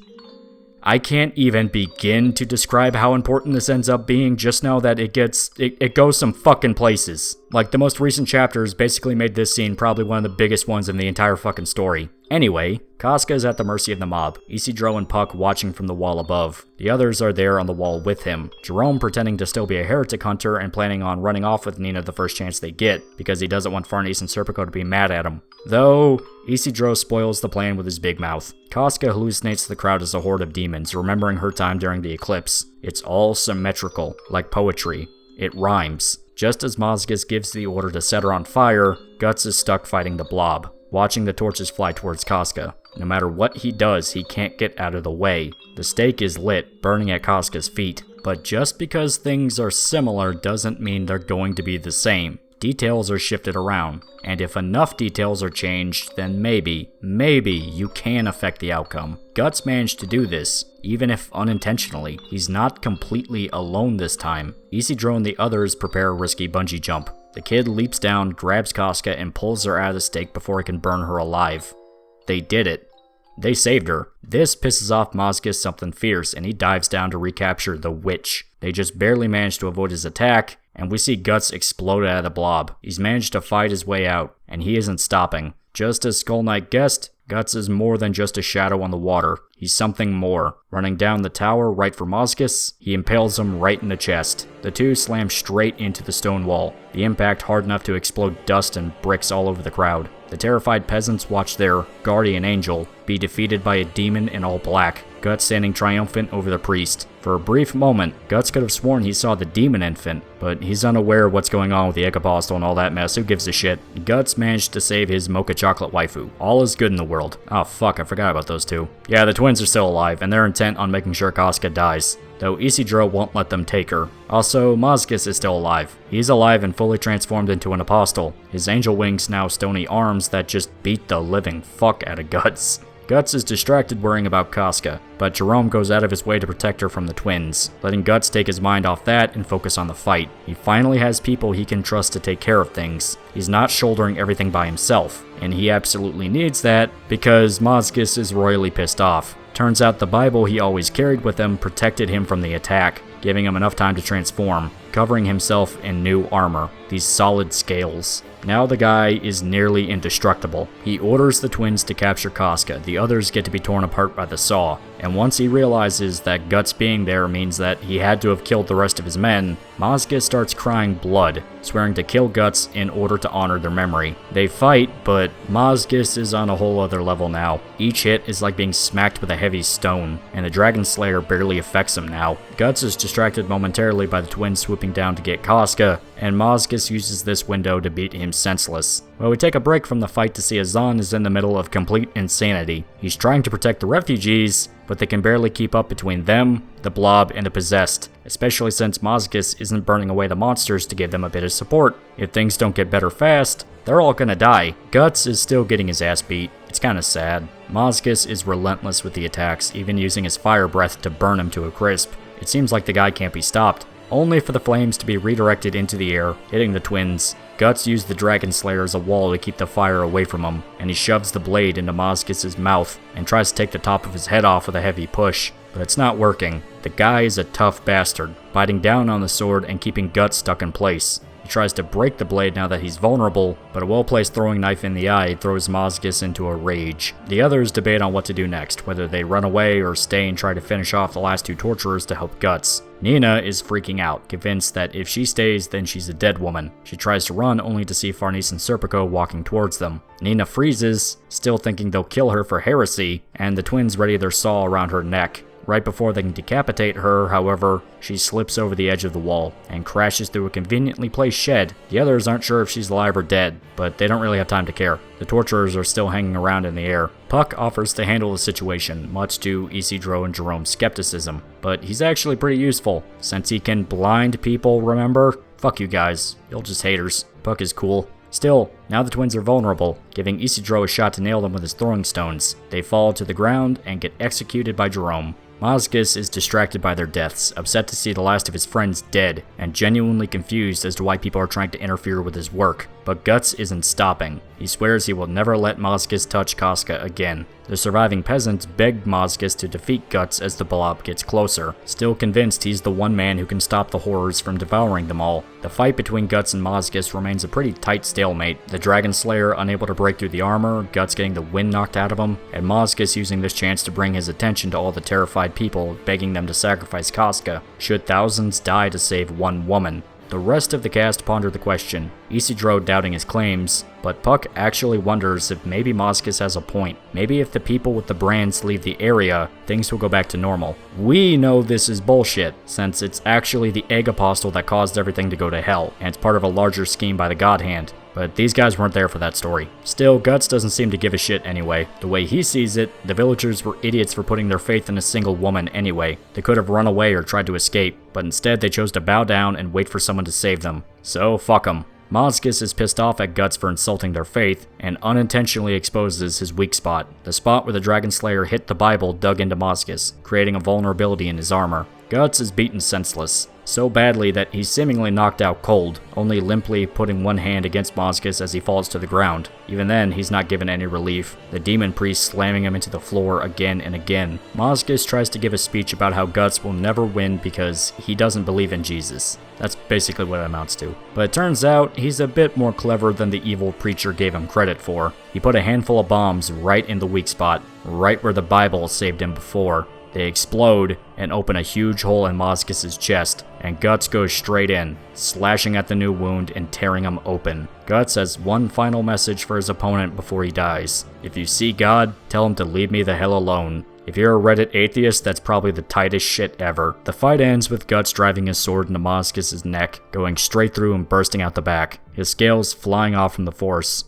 I can't even begin to describe how important this ends up being. Just know that it goes some fucking places. Like, the most recent chapters basically made this scene probably one of the biggest ones in the entire fucking story. Anyway, Casca is at the mercy of the mob, Isidro and Puck watching from the wall above. The others are there on the wall with him, Jerome pretending to still be a heretic hunter and planning on running off with Nina the first chance they get, because he doesn't want Farnese and Serpico to be mad at him. Though, Isidro spoils the plan with his big mouth. Casca hallucinates the crowd as a horde of demons, remembering her time during the eclipse. It's all symmetrical, like poetry. It rhymes. Just as Mazgis gives the order to set her on fire, Guts is stuck fighting the blob, watching the torches fly towards Casca. No matter what he does, he can't get out of the way. The stake is lit, burning at Casca's feet. But just because things are similar doesn't mean they're going to be the same. Details are shifted around, and if enough details are changed, then maybe you can affect the outcome. Guts managed to do this, even if unintentionally. He's not completely alone this time. Isidro and the others prepare a risky bungee jump. The kid leaps down, grabs Casca, and pulls her out of the stake before he can burn her alive. They did it. They saved her. This pisses off Mazgis something fierce, and he dives down to recapture the witch. They just barely manage to avoid his attack, and we see Guts explode out of the blob. He's managed to fight his way out, and he isn't stopping. Just as Skull Knight guessed, Guts is more than just a shadow on the water. He's something more. Running down the tower right for Mazgis, he impales him right in the chest. The two slam straight into the stone wall, the impact hard enough to explode dust and bricks all over the crowd. The terrified peasants watch their guardian angel be defeated by a demon in all black. Guts standing triumphant over the priest. For a brief moment, Guts could have sworn he saw the demon infant, but he's unaware of what's going on with the egg apostle and all that mess. Who gives a shit? Guts managed to save his mocha chocolate waifu. All is good in the world. Oh fuck, I forgot about those two. Yeah, the twins are still alive, and they're intent on making sure Casca dies, though Isidro won't let them take her. Also, Mazgus is still alive. He's alive and fully transformed into an apostle. His angel wings now stony arms that just beat the living fuck out of Guts. Guts is distracted worrying about Casca, but Jerome goes out of his way to protect her from the twins, letting Guts take his mind off that and focus on the fight. He finally has people he can trust to take care of things. He's not shouldering everything by himself, and he absolutely needs that because Mazgus is royally pissed off. Turns out the Bible he always carried with him protected him from the attack, giving him enough time to transform, covering himself in new armor, these solid scales. Now the guy is nearly indestructible. He orders the twins to capture Casca, the others get to be torn apart by the saw, and once he realizes that Guts being there means that he had to have killed the rest of his men, Mazgus starts crying blood, swearing to kill Guts in order to honor their memory. They fight, but Mazgus is on a whole other level now. Each hit is like being smacked with a heavy stone, and the Dragon Slayer barely affects him now. Guts is distracted momentarily by the twins swooping down to get Casca, and Mazgus uses this window to beat him senseless. Well, we take a break from the fight to see Azan is in the middle of complete insanity. He's trying to protect the refugees, but they can barely keep up between them, the blob, and the possessed, especially since Mazgus isn't burning away the monsters to give them a bit of support. If things don't get better fast, they're all gonna die. Guts is still getting his ass beat. It's kinda sad. Mazgus is relentless with the attacks, even using his fire breath to burn him to a crisp. It seems like the guy can't be stopped, only for the flames to be redirected into the air, hitting the twins. Guts used the Dragon Slayer as a wall to keep the fire away from him, and he shoves the blade into Mazgus' mouth and tries to take the top of his head off with a heavy push, but it's not working. The guy is a tough bastard, biting down on the sword and keeping Guts stuck in place. He tries to break the blade now that he's vulnerable, but a well-placed throwing knife in the eye throws Mazgus into a rage. The others debate on what to do next, whether they run away or stay and try to finish off the last two torturers to help Guts. Nina is freaking out, convinced that if she stays, then she's a dead woman. She tries to run only to see Farnese and Serpico walking towards them. Nina freezes, still thinking they'll kill her for heresy, and the twins ready their saw around her neck. Right before they can decapitate her, however, she slips over the edge of the wall and crashes through a conveniently placed shed. The others aren't sure if she's alive or dead, but they don't really have time to care. The torturers are still hanging around in the air. Puck offers to handle the situation, much to Isidro and Jerome's skepticism, but he's actually pretty useful, since he can blind people, remember? Fuck you guys, you're just haters. Puck is cool. Still, now the twins are vulnerable, giving Isidro a shot to nail them with his throwing stones. They fall to the ground and get executed by Jerome. Mazgus is distracted by their deaths, upset to see the last of his friends dead, and genuinely confused as to why people are trying to interfere with his work. But Guts isn't stopping. He swears he will never let Mazgus touch Casca again. The surviving peasants beg Mazgus to defeat Guts as the blob gets closer, still convinced he's the one man who can stop the horrors from devouring them all. The fight between Guts and Mazgus remains a pretty tight stalemate, the Dragon Slayer unable to break through the armor, Guts getting the wind knocked out of him, and Mazgus using this chance to bring his attention to all the terrified people, begging them to sacrifice Casca, should thousands die to save one woman. The rest of the cast ponder the question, Isidro doubting his claims, but Puck actually wonders if maybe Mazgus has a point. Maybe if the people with the brands leave the area, things will go back to normal. We know this is bullshit, since it's actually the Egg Apostle that caused everything to go to hell, and it's part of a larger scheme by the God Hand. But these guys weren't there for that story. Still, Guts doesn't seem to give a shit anyway. The way he sees it, the villagers were idiots for putting their faith in a single woman anyway. They could have run away or tried to escape, but instead they chose to bow down and wait for someone to save them. So fuck them. Mazgus is pissed off at Guts for insulting their faith, and unintentionally exposes his weak spot. The spot where the Dragon Slayer hit the Bible dug into Mazgus, creating a vulnerability in his armor. Guts is beaten senseless, so badly that he's seemingly knocked out cold, only limply putting one hand against Mazgus as he falls to the ground. Even then, he's not given any relief, the demon priest slamming him into the floor again and again. Mazgus tries to give a speech about how Guts will never win because he doesn't believe in Jesus. That's basically what it amounts to. But it turns out, he's a bit more clever than the evil preacher gave him credit for. He put a handful of bombs right in the weak spot, right where the Bible saved him before. They explode and open a huge hole in Mazgus' chest, and Guts goes straight in, slashing at the new wound and tearing him open. Guts has one final message for his opponent before he dies. If you see God, tell him to leave me the hell alone. If you're a Reddit atheist, that's probably the tightest shit ever. The fight ends with Guts driving his sword into Moscus's neck, going straight through and bursting out the back, his scales flying off from the force.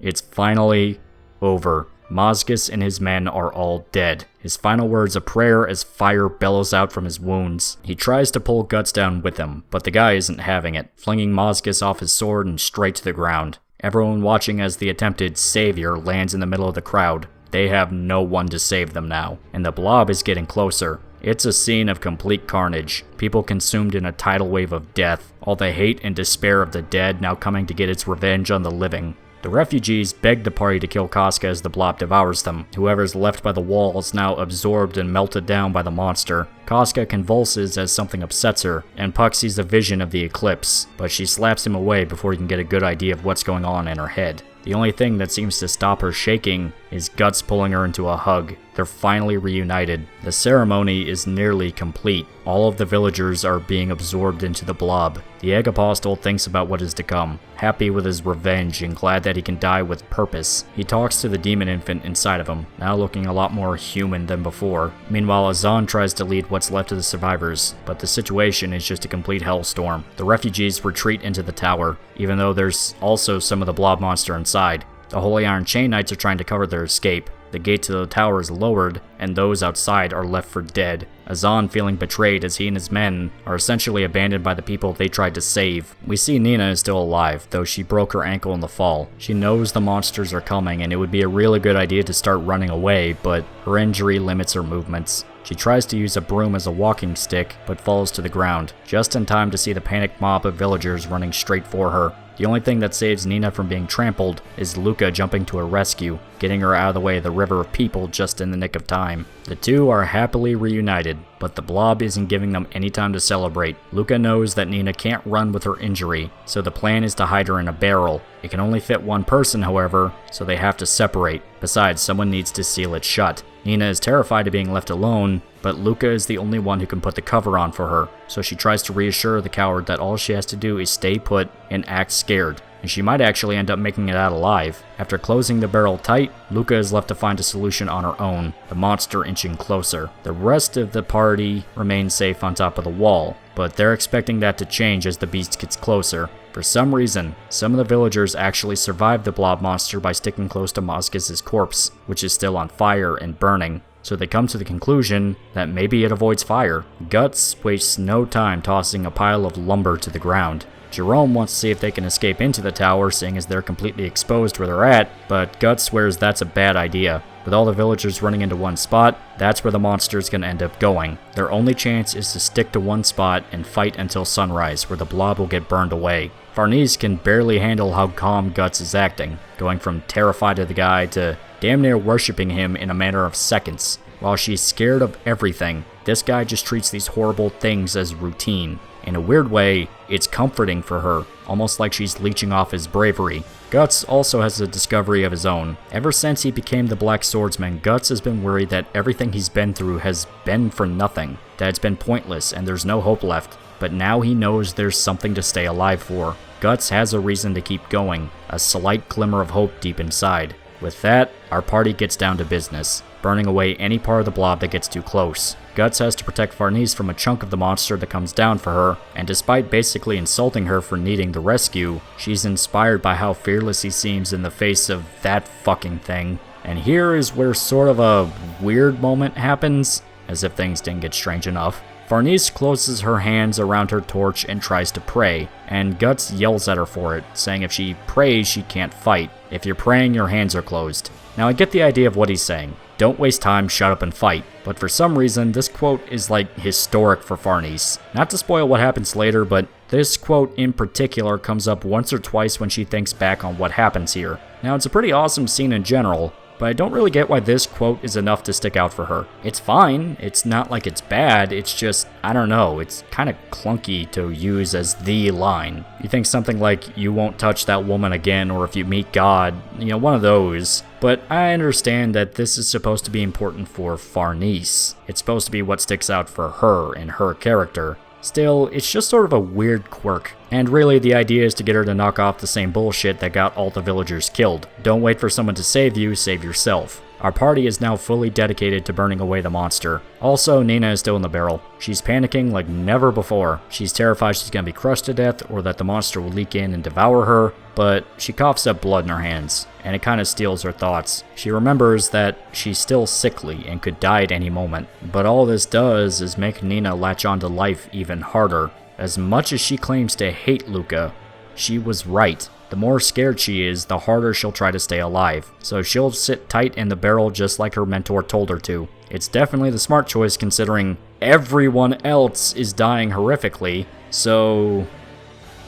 It's finally over. Moscus and his men are all dead. His final words a prayer as fire bellows out from his wounds. He tries to pull Guts down with him, but the guy isn't having it, flinging Moscus off his sword and straight to the ground. Everyone watching as the attempted savior lands in the middle of the crowd. They have no one to save them now, and the blob is getting closer. It's a scene of complete carnage, people consumed in a tidal wave of death, all the hate and despair of the dead now coming to get its revenge on the living. The refugees beg the party to kill Casca as the blob devours them. Whoever's left by the wall is now absorbed and melted down by the monster. Casca convulses as something upsets her, and Puck sees a vision of the eclipse, but she slaps him away before he can get a good idea of what's going on in her head. The only thing that seems to stop her shaking is Guts pulling her into a hug. They're finally reunited. The ceremony is nearly complete. All of the villagers are being absorbed into the blob. The Egg Apostle thinks about what is to come, happy with his revenge and glad that he can die with purpose. He talks to the demon infant inside of him, now looking a lot more human than before. Meanwhile, Azan tries to lead what's left of the survivors, but the situation is just a complete hellstorm. The refugees retreat into the tower, even though there's also some of the blob monster inside. The Holy Iron Chain Knights are trying to cover their escape. The gate to the tower is lowered, and those outside are left for dead. Azan feeling betrayed as he and his men are essentially abandoned by the people they tried to save. We see Nina is still alive, though she broke her ankle in the fall. She knows the monsters are coming and it would be a really good idea to start running away, but her injury limits her movements. She tries to use a broom as a walking stick, but falls to the ground, just in time to see the panicked mob of villagers running straight for her. The only thing that saves Nina from being trampled is Luca jumping to her rescue, getting her out of the way of the river of people just in the nick of time. The two are happily reunited, but the blob isn't giving them any time to celebrate. Luca knows that Nina can't run with her injury, so the plan is to hide her in a barrel. It can only fit one person, however, so they have to separate. Besides, someone needs to seal it shut. Nina is terrified of being left alone, but Luca is the only one who can put the cover on for her, so she tries to reassure the coward that all she has to do is stay put and act scared, and she might actually end up making it out alive. After closing the barrel tight, Luca is left to find a solution on her own, the monster inching closer. The rest of the party remains safe on top of the wall, but they're expecting that to change as the beast gets closer. For some reason, some of the villagers actually survive the blob monster by sticking close to Moscus's corpse, which is still on fire and burning. So they come to the conclusion that maybe it avoids fire. Guts wastes no time tossing a pile of lumber to the ground. Jerome wants to see if they can escape into the tower, seeing as they're completely exposed where they're at, but Guts swears that's a bad idea. With all the villagers running into one spot, that's where the monster's gonna end up going. Their only chance is to stick to one spot and fight until sunrise, where the blob will get burned away. Farnese can barely handle how calm Guts is acting, going from terrified of the guy to damn near worshipping him in a matter of seconds. While she's scared of everything, this guy just treats these horrible things as routine. In a weird way, it's comforting for her, almost like she's leeching off his bravery. Guts also has a discovery of his own. Ever since he became the Blackswordsman, Guts has been worried that everything he's been through has been for nothing, that it's been pointless and there's no hope left. But now he knows there's something to stay alive for. Guts has a reason to keep going, a slight glimmer of hope deep inside. With that, our party gets down to business, burning away any part of the blob that gets too close. Guts has to protect Farnese from a chunk of the monster that comes down for her, and despite basically insulting her for needing the rescue, she's inspired by how fearless he seems in the face of that fucking thing. And here is where sort of a weird moment happens, as if things didn't get strange enough. Farnese closes her hands around her torch and tries to pray, and Guts yells at her for it, saying if she prays, she can't fight. If you're praying, your hands are closed. Now I get the idea of what he's saying. Don't waste time, shut up and fight. But for some reason, this quote is like historic for Farnese. Not to spoil what happens later, but this quote in particular comes up once or twice when she thinks back on what happens here. Now it's a pretty awesome scene in general, but I don't really get why this quote is enough to stick out for her. It's fine, it's not like it's bad, it's just, I don't know, it's kind of clunky to use as the line. You think something like, you won't touch that woman again, or if you meet God, one of those. But I understand that this is supposed to be important for Farnese. It's supposed to be what sticks out for her and her character. Still, it's just sort of a weird quirk. And really, the idea is to get her to knock off the same bullshit that got all the villagers killed. Don't wait for someone to save you, save yourself. Our party is now fully dedicated to burning away the monster. Also, Nina is still in the barrel. She's panicking like never before. She's terrified she's gonna be crushed to death or that the monster will leak in and devour her, but she coughs up blood in her hands, and it kind of steals her thoughts. She remembers that she's still sickly and could die at any moment, but all this does is make Nina latch onto life even harder. As much as she claims to hate Luca, she was right. The more scared she is, the harder she'll try to stay alive. So she'll sit tight in the barrel just like her mentor told her to. It's definitely the smart choice considering everyone else is dying horrifically. So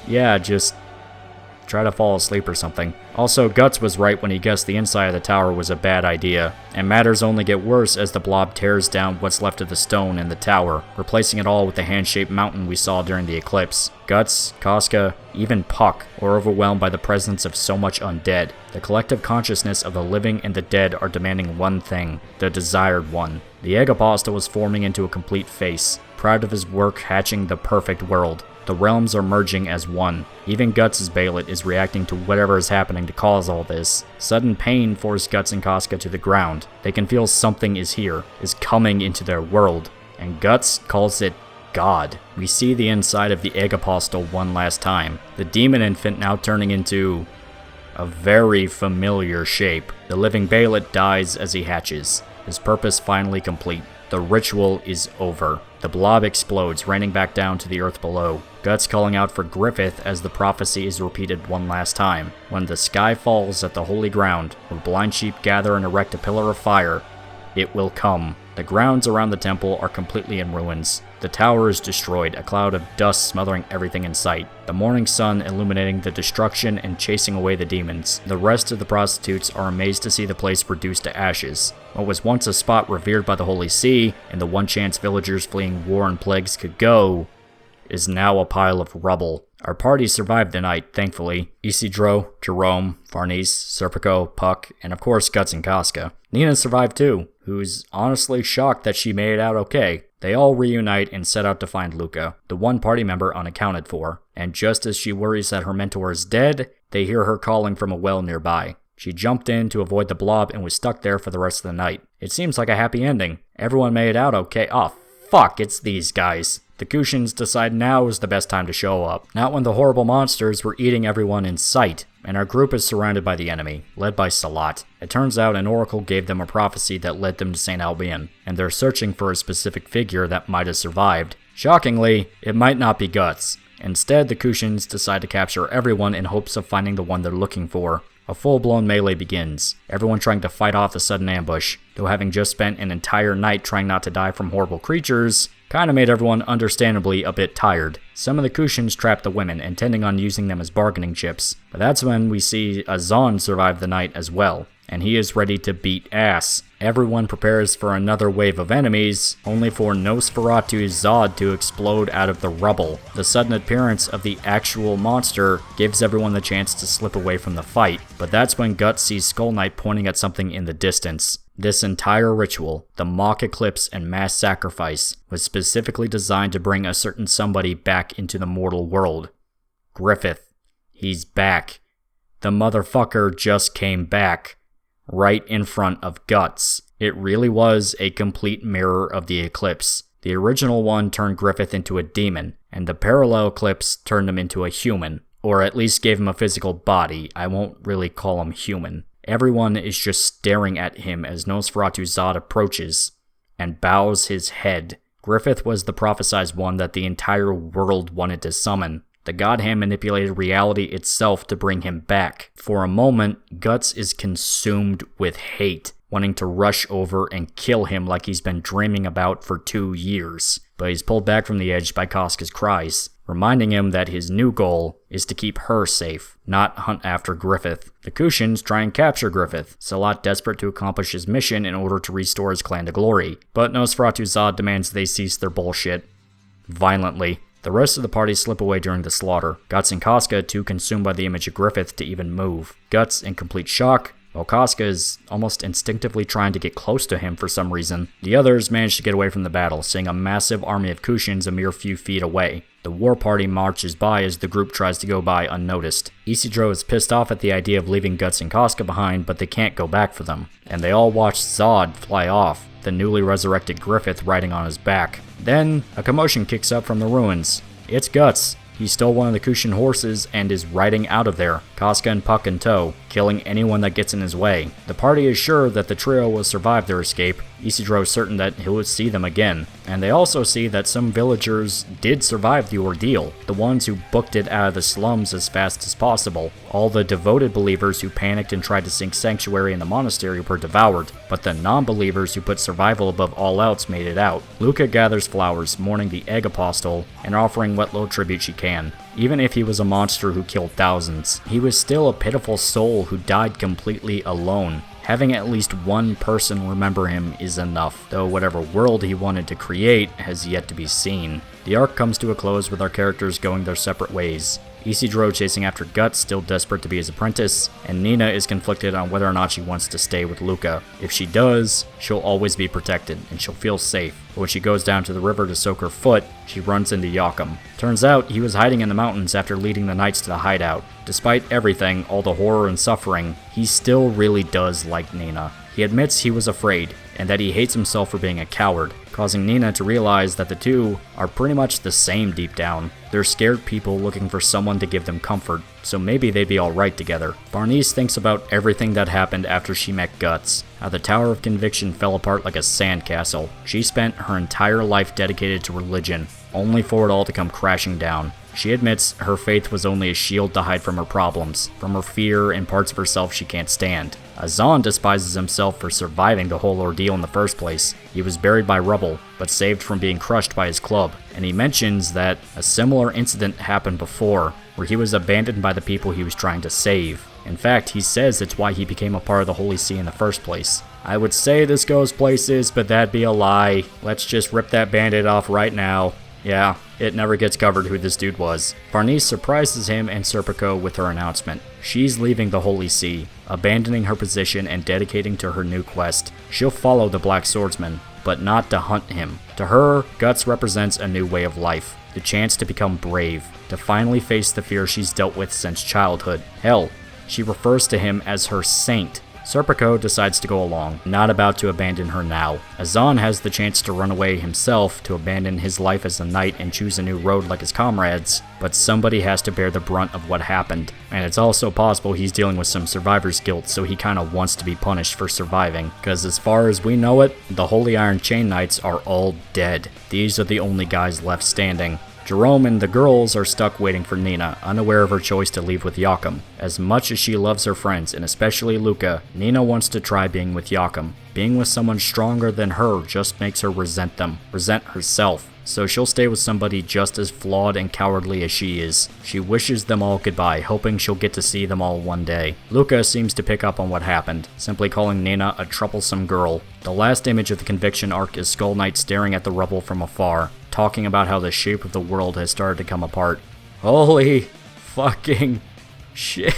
yeah, just try to fall asleep or something. Also, Guts was right when he guessed the inside of the tower was a bad idea, and matters only get worse as the blob tears down what's left of the stone in the tower, replacing it all with the hand-shaped mountain we saw during the eclipse. Guts, Casca, even Puck are overwhelmed by the presence of so much undead. The collective consciousness of the living and the dead are demanding one thing, the desired one. The egg apostle was forming into a complete face, proud of his work hatching the perfect world. The realms are merging as one. Even Guts' Baelet is reacting to whatever is happening to cause all this. Sudden pain forced Guts and Casca to the ground. They can feel something is here, is coming into their world, and Guts calls it God. We see the inside of the Egg Apostle one last time. The demon infant now turning into a very familiar shape. The living Baelet dies as he hatches. His purpose finally complete. The ritual is over. The blob explodes, raining back down to the earth below. Guts calling out for Griffith as the prophecy is repeated one last time. When the sky falls at the holy ground, where blind sheep gather and erect a pillar of fire, it will come. The grounds around the temple are completely in ruins. The tower is destroyed, a cloud of dust smothering everything in sight. The morning sun illuminating the destruction and chasing away the demons. The rest of the prostitutes are amazed to see the place reduced to ashes. What was once a spot revered by the Holy See, and the one chance villagers fleeing war and plagues could go, is now a pile of rubble. Our party survived the night, thankfully. Isidro, Jerome, Farnese, Serpico, Puck, and of course Guts and Casca. Nina survived too, who's honestly shocked that she made it out okay. They all reunite and set out to find Luca, the one party member unaccounted for. And just as she worries that her mentor is dead, they hear her calling from a well nearby. She jumped in to avoid the blob and was stuck there for the rest of the night. It seems like a happy ending. Everyone made it out okay. Oh, fuck, it's these guys. The Kushans decide now is the best time to show up, not when the horrible monsters were eating everyone in sight, and our group is surrounded by the enemy, led by Salat. It turns out an oracle gave them a prophecy that led them to St. Albion, and they're searching for a specific figure that might have survived. Shockingly, it might not be Guts. Instead, the Kushans decide to capture everyone in hopes of finding the one they're looking for. A full-blown melee begins, everyone trying to fight off the sudden ambush, though having just spent an entire night trying not to die from horrible creatures, kinda made everyone understandably a bit tired. Some of the Kushans trap the women, intending on using them as bargaining chips, but that's when we see Azan survive the night as well, and he is ready to beat ass. Everyone prepares for another wave of enemies, only for Nosferatu's Zod to explode out of the rubble. The sudden appearance of the actual monster gives everyone the chance to slip away from the fight, but that's when Guts sees Skull Knight pointing at something in the distance. This entire ritual, the mock eclipse and mass sacrifice, was specifically designed to bring a certain somebody back into the mortal world. Griffith. He's back. The motherfucker just came back. Right in front of Guts. It really was a complete mirror of the eclipse. The original one turned Griffith into a demon, and the parallel eclipse turned him into a human. Or at least gave him a physical body. I won't really call him human. Everyone is just staring at him as Nosferatu Zod approaches and bows his head. Griffith was the prophesized one that the entire world wanted to summon. The God-Hand manipulated reality itself to bring him back. For a moment, Guts is consumed with hate, wanting to rush over and kill him like he's been dreaming about for 2 years. But he's pulled back from the edge by Casca's cries, reminding him that his new goal is to keep her safe, not hunt after Griffith. The Kushans try and capture Griffith, Salat desperate to accomplish his mission in order to restore his clan to glory. But Nosferatu Zod demands they cease their bullshit. Violently. The rest of the party slip away during the slaughter, Guts and Casca too consumed by the image of Griffith to even move. Guts, in complete shock, While Casca is almost instinctively trying to get close to him for some reason, the others manage to get away from the battle, seeing a massive army of Kushins a mere few feet away. The war party marches by as the group tries to go by unnoticed. Isidro is pissed off at the idea of leaving Guts and Casca behind, but they can't go back for them. And they all watch Zod fly off, the newly resurrected Griffith riding on his back. Then, a commotion kicks up from the ruins. It's Guts. He stole one of the Kushin horses and is riding out of there, Casca and Puck in tow, killing anyone that gets in his way. The party is sure that the trio will survive their escape. Isidro is certain that he'll see them again. And they also see that some villagers did survive the ordeal, the ones who booked it out of the slums as fast as possible. All the devoted believers who panicked and tried to seek sanctuary in the monastery were devoured, but the non-believers who put survival above all else made it out. Luca gathers flowers, mourning the Egg Apostle, and offering what little tribute she can. Even if he was a monster who killed thousands, he was still a pitiful soul who died completely alone. Having at least one person remember him is enough, though whatever world he wanted to create has yet to be seen. The arc comes to a close with our characters going their separate ways. Isidro chasing after Guts, still desperate to be his apprentice, and Nina is conflicted on whether or not she wants to stay with Luca. If she does, she'll always be protected, and she'll feel safe. But when she goes down to the river to soak her foot, she runs into Yakum. Turns out, he was hiding in the mountains after leading the knights to the hideout. Despite everything, all the horror and suffering, he still really does like Nina. He admits he was afraid, and that he hates himself for being a coward, causing Nina to realize that the two are pretty much the same deep down. They're scared people looking for someone to give them comfort, so maybe they'd be alright together. Barnice thinks about everything that happened after she met Guts, how the Tower of Conviction fell apart like a sandcastle. She spent her entire life dedicated to religion, only for it all to come crashing down. She admits her faith was only a shield to hide from her problems, from her fear and parts of herself she can't stand. Azan despises himself for surviving the whole ordeal in the first place. He was buried by rubble, but saved from being crushed by his club. And he mentions that a similar incident happened before, where he was abandoned by the people he was trying to save. In fact, he says it's why he became a part of the Holy See in the first place. I would say this goes places, but that'd be a lie. Let's just rip that band-aid off right now. Yeah, it never gets covered who this dude was. Barnice surprises him and Serpico with her announcement. She's leaving the Holy See, abandoning her position and dedicating to her new quest. She'll follow the Blackswordsman, but not to hunt him. To her, Guts represents a new way of life, the chance to become brave, to finally face the fear she's dealt with since childhood. Hell, she refers to him as her saint. Serpico decides to go along, not about to abandon her now. Azan has the chance to run away himself, to abandon his life as a knight and choose a new road like his comrades, but somebody has to bear the brunt of what happened. And it's also possible he's dealing with some survivor's guilt, so he kinda wants to be punished for surviving. Cause as far as we know it, the Holy Iron Chain Knights are all dead. These are the only guys left standing. Jerome and the girls are stuck waiting for Nina, unaware of her choice to leave with Yakum. As much as she loves her friends, and especially Luca, Nina wants to try being with Yakum. Being with someone stronger than her just makes her resent them, resent herself. So she'll stay with somebody just as flawed and cowardly as she is. She wishes them all goodbye, hoping she'll get to see them all one day. Luca seems to pick up on what happened, simply calling Nina a troublesome girl. The last image of the Conviction arc is Skull Knight staring at the rubble from afar, talking about how the shape of the world has started to come apart. Holy fucking shit.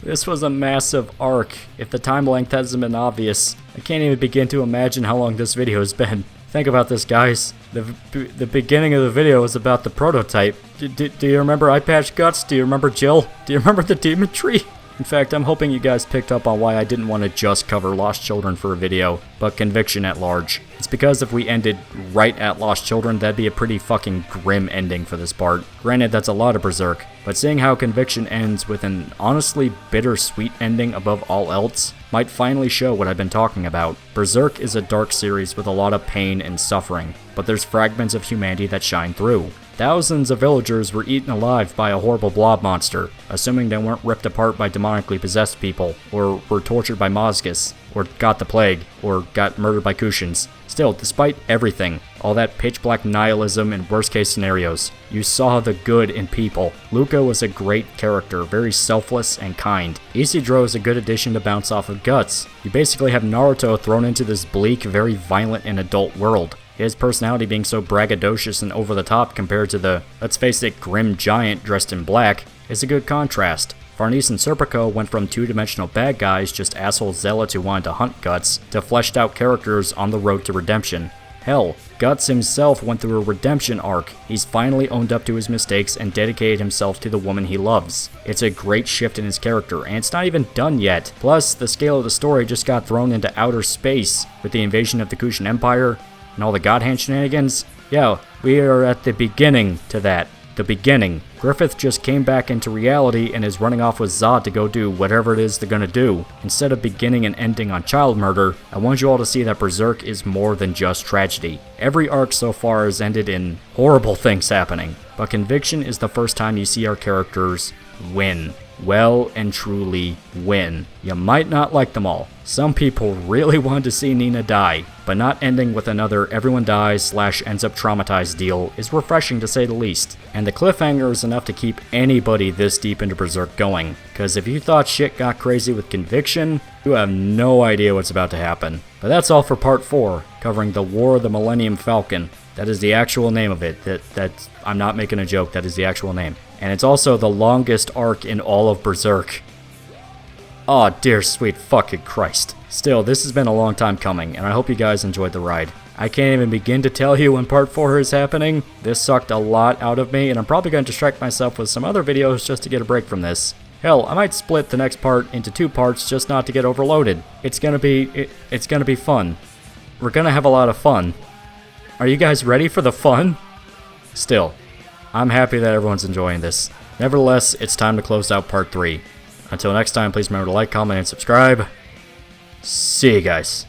This was a massive arc. If the time length hasn't been obvious, I can't even begin to imagine how long this video has been. Think about this, guys. The beginning of the video was about the prototype. Do you remember Eye Patch Guts? Do you remember Jill? Do you remember the Demon Tree? In fact, I'm hoping you guys picked up on why I didn't want to just cover Lost Children for a video, but Conviction at large. It's because if we ended right at Lost Children, that'd be a pretty fucking grim ending for this part. Granted, that's a lot of Berserk, but seeing how Conviction ends with an honestly bittersweet ending above all else might finally show what I've been talking about. Berserk is a dark series with a lot of pain and suffering, but there's fragments of humanity that shine through. Thousands of villagers were eaten alive by a horrible blob monster, assuming they weren't ripped apart by demonically possessed people, or were tortured by Mozgus, or got the plague, or got murdered by Kushins. Still, despite everything, all that pitch-black nihilism and worst-case scenarios, you saw the good in people. Luca was a great character, very selfless and kind. Isidro is a good addition to bounce off of Guts. You basically have Naruto thrown into this bleak, very violent and adult world. His personality being so braggadocious and over the top compared to the, let's face it, grim giant dressed in black is a good contrast. Farnese and Serpico went from two-dimensional bad guys, just asshole zealots who wanted to hunt Guts, to fleshed out characters on the road to redemption. Hell, Guts himself went through a redemption arc. He's finally owned up to his mistakes and dedicated himself to the woman he loves. It's a great shift in his character, and it's not even done yet. Plus, the scale of the story just got thrown into outer space with the invasion of the Kushan Empire and all the God Hand shenanigans. Yeah, we are at the beginning to that. The beginning. Griffith just came back into reality and is running off with Zod to go do whatever it is they're gonna do. Instead of beginning and ending on child murder, I want you all to see that Berserk is more than just tragedy. Every arc so far has ended in horrible things happening, but Conviction is the first time you see our characters win. Well and truly win. You might not like them all. Some people really wanted to see Nina die, but not ending with another everyone dies / ends up traumatized deal is refreshing to say the least. And the cliffhanger is enough to keep anybody this deep into Berserk going, cause if you thought shit got crazy with Conviction, you have no idea what's about to happen. But that's all for part 4, covering the War of the Millennium Falcon. That is the actual name of it. That's I'm not making a joke, that is the actual name. And it's also the longest arc in all of Berserk. Aw, dear sweet fucking Christ. Still, this has been a long time coming, and I hope you guys enjoyed the ride. I can't even begin to tell you when part 4 is happening. This sucked a lot out of me, and I'm probably going to distract myself with some other videos just to get a break from this. Hell, I might split the next part into 2 parts just not to get overloaded. It's gonna be fun. We're gonna have a lot of fun. Are you guys ready for the fun? Still, I'm happy that everyone's enjoying this. Nevertheless, it's time to close out part 3. Until next time, please remember to like, comment, and subscribe. See you guys.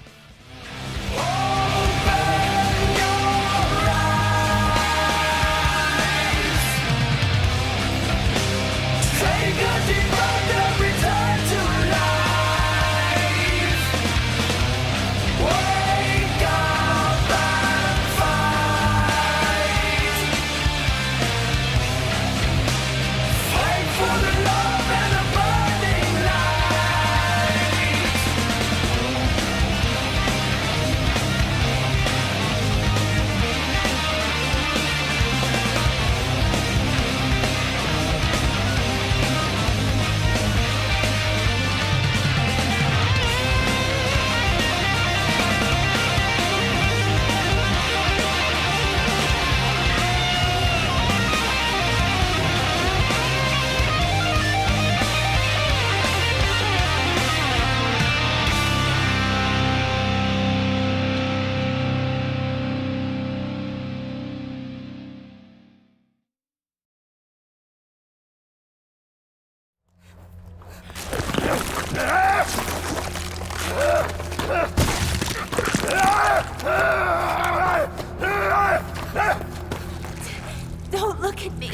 Don't look at me.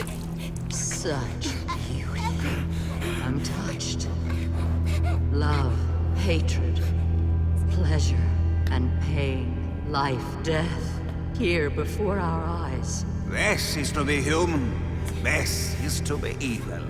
Such beauty. I'm touched. Love, hatred, pleasure, and pain, life, death, here before our eyes. This is to be human. This is to be evil.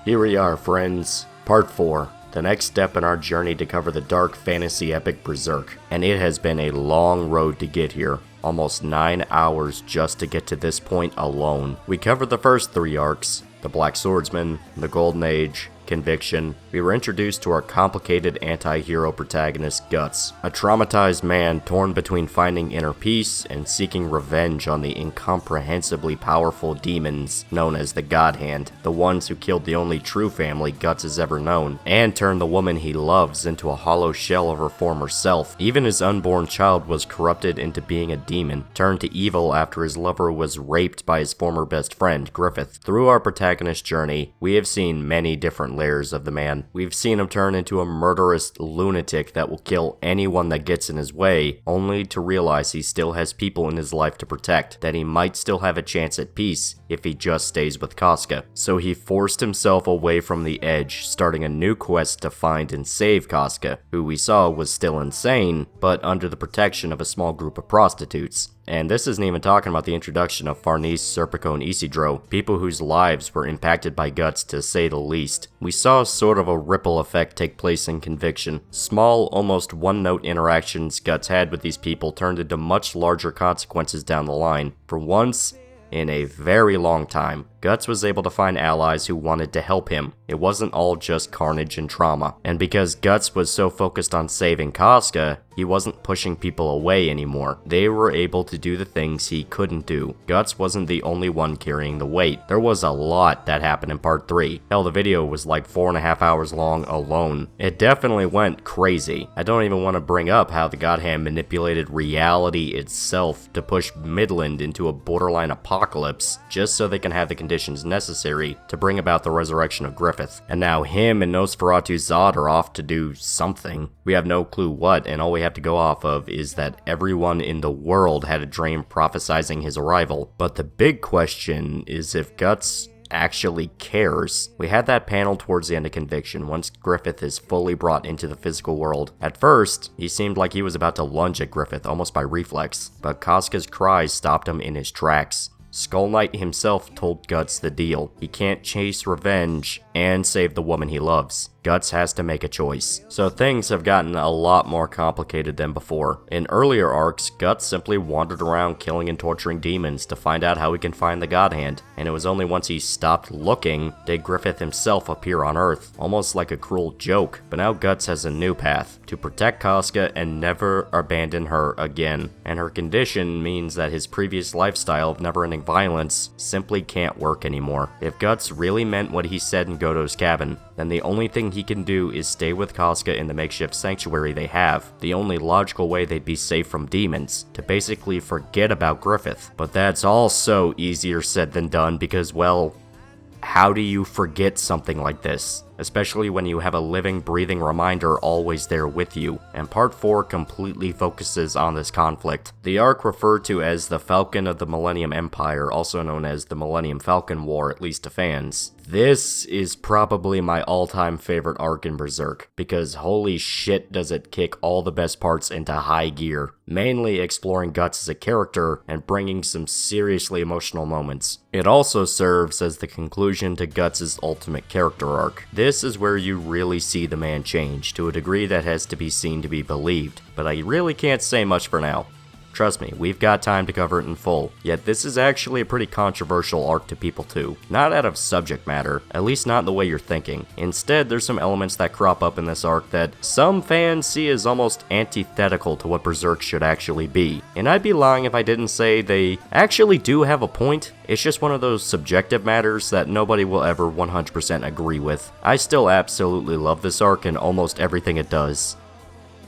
Here we are, friends. Part 4. The next step in our journey to cover the dark fantasy epic Berserk. And it has been a long road to get here. Almost 9 hours just to get to this point alone. We covered the first 3 arcs. The Blackswordsman, the Golden Age, Conviction. We were introduced to our complicated anti-hero protagonist Guts, a traumatized man torn between finding inner peace and seeking revenge on the incomprehensibly powerful demons known as the God Hand, the ones who killed the only true family Guts has ever known, and turned the woman he loves into a hollow shell of her former self. Even his unborn child was corrupted into being a demon, turned to evil after his lover was raped by his former best friend, Griffith. Through our protagonist journey, we have seen many different different layers of the man. We've seen him turn into a murderous lunatic that will kill anyone that gets in his way, only to realize he still has people in his life to protect, that he might still have a chance at peace if he just stays with Casca. So he forced himself away from the edge, starting a new quest to find and save Casca, who we saw was still insane, but under the protection of a small group of prostitutes. And this isn't even talking about the introduction of Farnese, Serpico, and Isidro, people whose lives were impacted by Guts to say the least. We saw sort of a ripple effect take place in Conviction. Small, almost one-note interactions Guts had with these people turned into much larger consequences down the line. For once, in a very long time, Guts was able to find allies who wanted to help him. It wasn't all just carnage and trauma. And because Guts was so focused on saving Casca, he wasn't pushing people away anymore. They were able to do the things he couldn't do. Guts wasn't the only one carrying the weight. There was a lot that happened in part 3. Hell, the video was like 4.5 hours long alone. It definitely went crazy. I don't even want to bring up how the God Hand manipulated reality itself to push Midland into a borderline apocalypse just so they can have the conditions necessary to bring about the resurrection of Griffith. And now him and Nosferatu Zod are off to do something. We have no clue what, and all we have to go off of is that everyone in the world had a dream prophesizing his arrival. But the big question is if Guts actually cares. We had that panel towards the end of Conviction, once Griffith is fully brought into the physical world. At first, he seemed like he was about to lunge at Griffith almost by reflex, but Casca's cries stopped him in his tracks. Skull Knight himself told Guts the deal. He can't chase revenge and save the woman he loves. Guts has to make a choice. So things have gotten a lot more complicated than before. In earlier arcs, Guts simply wandered around killing and torturing demons to find out how he can find the God Hand, and it was only once he stopped looking did Griffith himself appear on Earth, almost like a cruel joke. But now Guts has a new path, to protect Casca and never abandon her again. And her condition means that his previous lifestyle of never-ending violence simply can't work anymore. If Guts really meant what he said in Godo's cabin, then the only thing he can do is stay with Casca in the makeshift sanctuary they have, the only logical way they'd be safe from demons, to basically forget about Griffith. But that's also easier said than done because, well, how do you forget something like this? Especially when you have a living, breathing reminder always there with you, and Part 4 completely focuses on this conflict. The arc referred to as the Falcon of the Millennium Empire, also known as the Millennium Falcon War, at least to fans. This is probably my all-time favorite arc in Berserk, because holy shit does it kick all the best parts into high gear, mainly exploring Guts as a character and bringing some seriously emotional moments. It also serves as the conclusion to Guts' ultimate character arc. This is where you really see the man change, to a degree that has to be seen to be believed, but I really can't say much for now. Trust me, we've got time to cover it in full, yet this is actually a pretty controversial arc to people too. Not out of subject matter, at least not in the way you're thinking. Instead, there's some elements that crop up in this arc that some fans see as almost antithetical to what Berserk should actually be. And I'd be lying if I didn't say they actually do have a point. It's just one of those subjective matters that nobody will ever 100% agree with. I still absolutely love this arc and almost everything it does.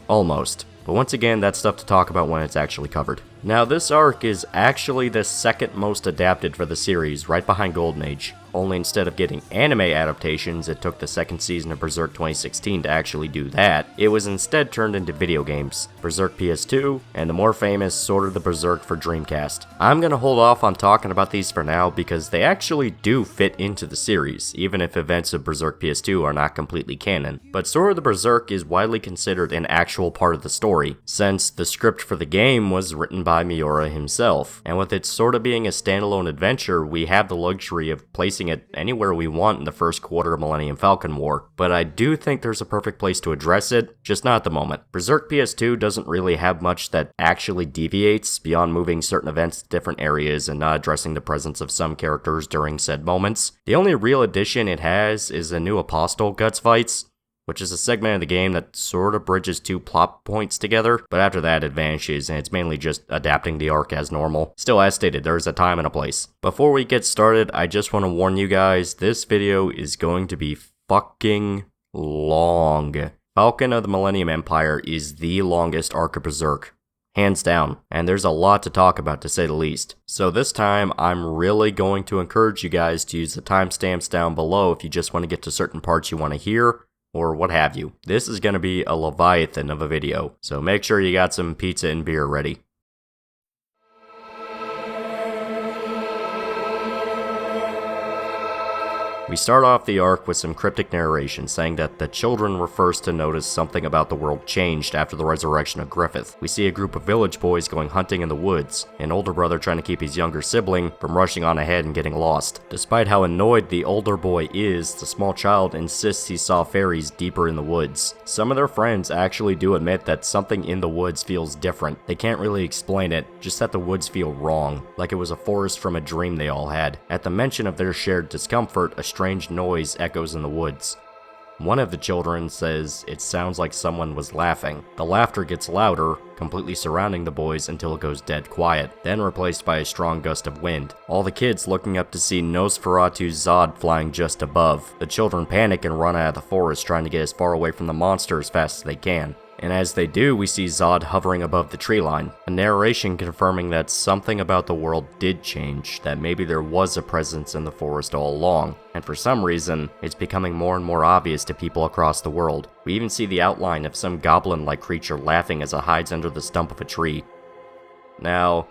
Almost. But once again, that's stuff to talk about when it's actually covered. Now, this arc is actually the second most adapted for the series, right behind Golden Age. Only instead of getting anime adaptations, it took the second season of Berserk 2016 to actually do that. It was instead turned into video games, Berserk PS2, and the more famous Sword of the Berserk for Dreamcast. I'm gonna hold off on talking about these for now because they actually do fit into the series, even if events of Berserk PS2 are not completely canon. But Sword of the Berserk is widely considered an actual part of the story, since the script for the game was written by Miura himself, and with it sort of being a standalone adventure, we have the luxury of placing it anywhere we want in the first quarter of Millennium Falcon War. But I do think there's a perfect place to address it, just not at the moment. Berserk PS2 doesn't really have much that actually deviates beyond moving certain events to different areas and not addressing the presence of some characters during said moments. The only real addition it has is a new Apostle Guts fights, which is a segment of the game that sort of bridges two plot points together, but after that it vanishes and it's mainly just adapting the arc as normal. Still, as stated, there's a time and a place. Before we get started, I just want to warn you guys, this video is going to be fucking long. Falcon of the Millennium Empire is the longest arc of Berserk. hands down, and there's a lot to talk about to say the least. So this time, I'm really going to encourage you guys to use the timestamps down below if you just want to get to certain parts you want to hear, or what have you. This is going to be a leviathan of a video, so make sure you got some pizza and beer ready. We start off the arc with some cryptic narration saying that the children were first to notice something about the world changed after the resurrection of Griffith. We see a group of village boys going hunting in the woods, an older brother trying to keep his younger sibling from rushing on ahead and getting lost. Despite how annoyed the older boy is, the small child insists he saw fairies deeper in the woods. Some of their friends actually do admit that something in the woods feels different. They can't really explain it, just that the woods feel wrong, like it was a forest from a dream they all had. At the mention of their shared discomfort, a strange noise echoes in the woods. One of the children says it sounds like someone was laughing. The laughter gets louder, completely surrounding the boys until it goes dead quiet, then replaced by a strong gust of wind. All the kids looking up to see Nosferatu's Zod flying just above. The children panic and run out of the forest, trying to get as far away from the monster as fast as they can. And as they do, we see Zod hovering above the tree line, a narration confirming that something about the world did change, that maybe there was a presence in the forest all along, and for some reason, it's becoming more and more obvious to people across the world. We even see the outline of some goblin-like creature laughing as it hides under the stump of a tree. Now,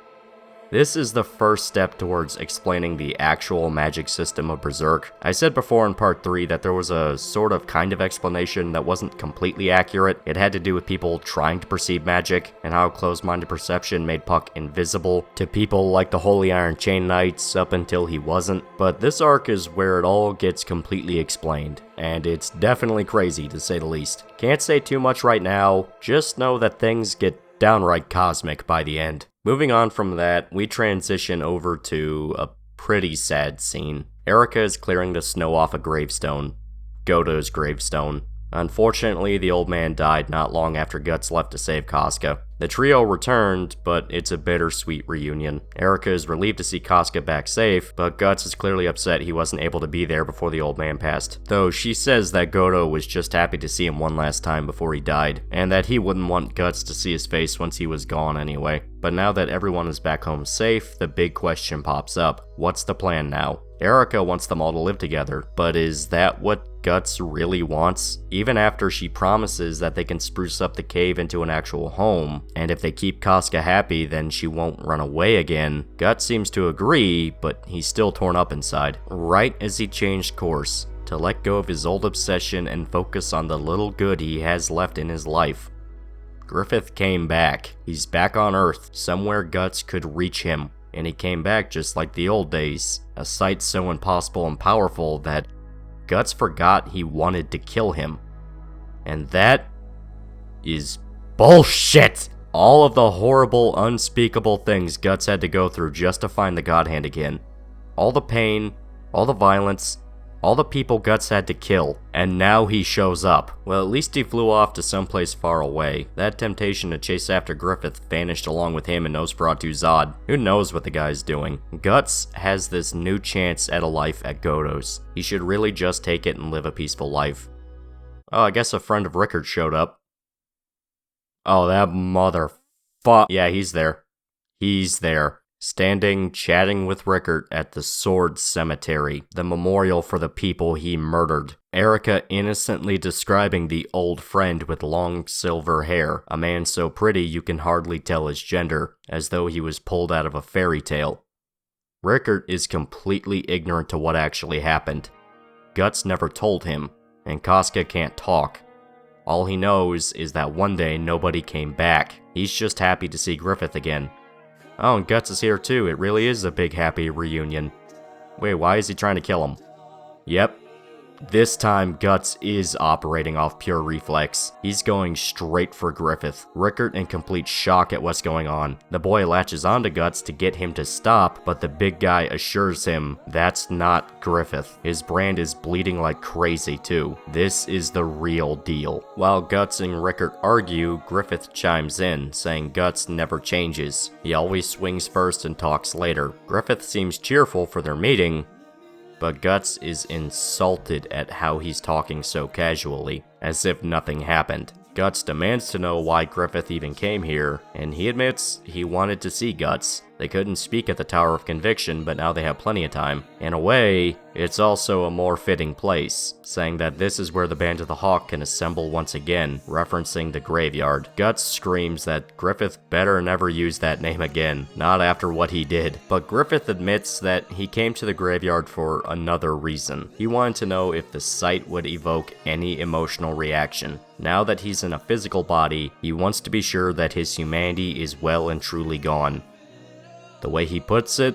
this is the first step towards explaining the actual magic system of Berserk. I said before in part 3 that there was a sort of kind of explanation that wasn't completely accurate. It had to do with people trying to perceive magic, and how closed-minded perception made Puck invisible to people like the Holy Iron Chain Knights up until he wasn't. But this arc is where it all gets completely explained, and it's definitely crazy to say the least. Can't say too much right now, just know that things get downright cosmic by the end. Moving on from that, we transition over to a pretty sad scene. Erica is clearing the snow off a gravestone. Goto's gravestone. Unfortunately, the old man died not long after Guts left to save Casca. The trio returned, but it's a bittersweet reunion. Erica is relieved to see Casca back safe, but Guts is clearly upset he wasn't able to be there before the old man passed. Though she says that Goto was just happy to see him one last time before he died, and that he wouldn't want Guts to see his face once he was gone anyway. But now that everyone is back home safe, the big question pops up. What's the plan now? Erica wants them all to live together, but is that what Guts really wants? Even after she promises that they can spruce up the cave into an actual home, and if they keep Casca happy, then she won't run away again, Guts seems to agree, but he's still torn up inside. Right as he changed course, to let go of his old obsession and focus on the little good he has left in his life, Griffith came back. He's back on Earth, somewhere Guts could reach him. And he came back just like the old days, a sight so impossible and powerful that Guts forgot he wanted to kill him. And that is bullshit! All of the horrible, unspeakable things Guts had to go through just to find the God Hand again. All the pain, all the violence, all the people Guts had to kill, and now he shows up. Well, at least he flew off to someplace far away. That temptation to chase after Griffith vanished along with him and Nosferatu Zod. Who knows what the guy's doing? Guts has this new chance at a life at Goto's. He should really just take it and live a peaceful life. Oh, I guess a friend of Rickard showed up. Oh, that motherfuck. Yeah, he's there. He's there. Standing, chatting with Rickard at the Sword Cemetery, the memorial for the people he murdered. Erica innocently describing the old friend with long silver hair, a man so pretty you can hardly tell his gender, as though he was pulled out of a fairy tale. Rickard is completely ignorant to what actually happened. Guts never told him, and Casca can't talk. All he knows is that one day nobody came back. He's just happy to see Griffith again. Oh, and Guts is here too. It really is a big happy reunion. Wait, why is he trying to kill him? Yep. This time, Guts is operating off pure reflex. He's going straight for Griffith. Rickard in complete shock at what's going on. The boy latches onto Guts to get him to stop, but the big guy assures him that's not Griffith. His brand is bleeding like crazy too. This is the real deal. While Guts and Rickard argue, Griffith chimes in, saying Guts never changes. He always swings first and talks later. Griffith seems cheerful for their meeting, but Guts is insulted at how he's talking so casually, as if nothing happened. Guts demands to know why Griffith even came here, and he admits he wanted to see Guts. They couldn't speak at the Tower of Conviction, but now they have plenty of time. In a way, it's also a more fitting place, saying that this is where the Band of the Hawk can assemble once again, referencing the graveyard. Guts screams that Griffith better never use that name again, not after what he did. But Griffith admits that he came to the graveyard for another reason. He wanted to know if the site would evoke any emotional reaction. Now that he's in a physical body, he wants to be sure that his humanity is well and truly gone. The way he puts it,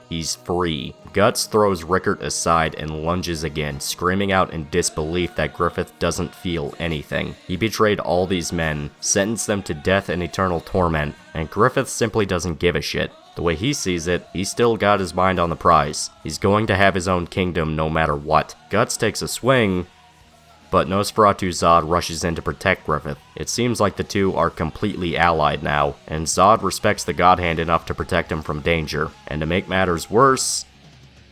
he's free. Guts throws Rickert aside and lunges again, screaming out in disbelief that Griffith doesn't feel anything. He betrayed all these men, sentenced them to death and eternal torment, and Griffith simply doesn't give a shit. The way he sees it, he's still got his mind on the prize. He's going to have his own kingdom no matter what. Guts takes a swing, but Nosferatu Zod rushes in to protect Griffith. It seems like the two are completely allied now, and Zod respects the God Hand enough to protect him from danger. And to make matters worse,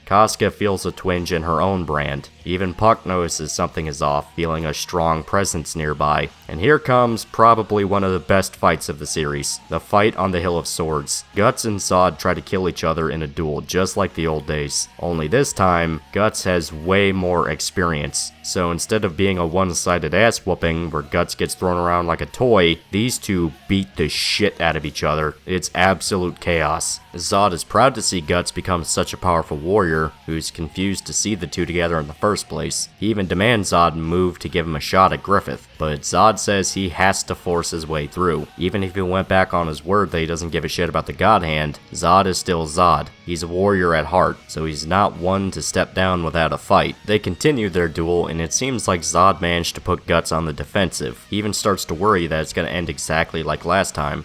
Casca feels a twinge in her own brand. Even Puck notices something is off, feeling a strong presence nearby. And here comes probably one of the best fights of the series, the fight on the Hill of Swords. Guts and Zod try to kill each other in a duel just like the old days. Only this time, Guts has way more experience. So instead of being a one-sided ass-whooping where Guts gets thrown around like a toy, these two beat the shit out of each other. It's absolute chaos. Zod is proud to see Guts become such a powerful warrior, who's confused to see the two together in the first place. He even demands Zod move to give him a shot at Griffith, but Zod says he has to force his way through. Even if he went back on his word that he doesn't give a shit about the God Hand, Zod is still Zod. He's a warrior at heart, so he's not one to step down without a fight. They continue their duel, and it seems like Zod managed to put Guts on the defensive. He even starts to worry that it's going to end exactly like last time.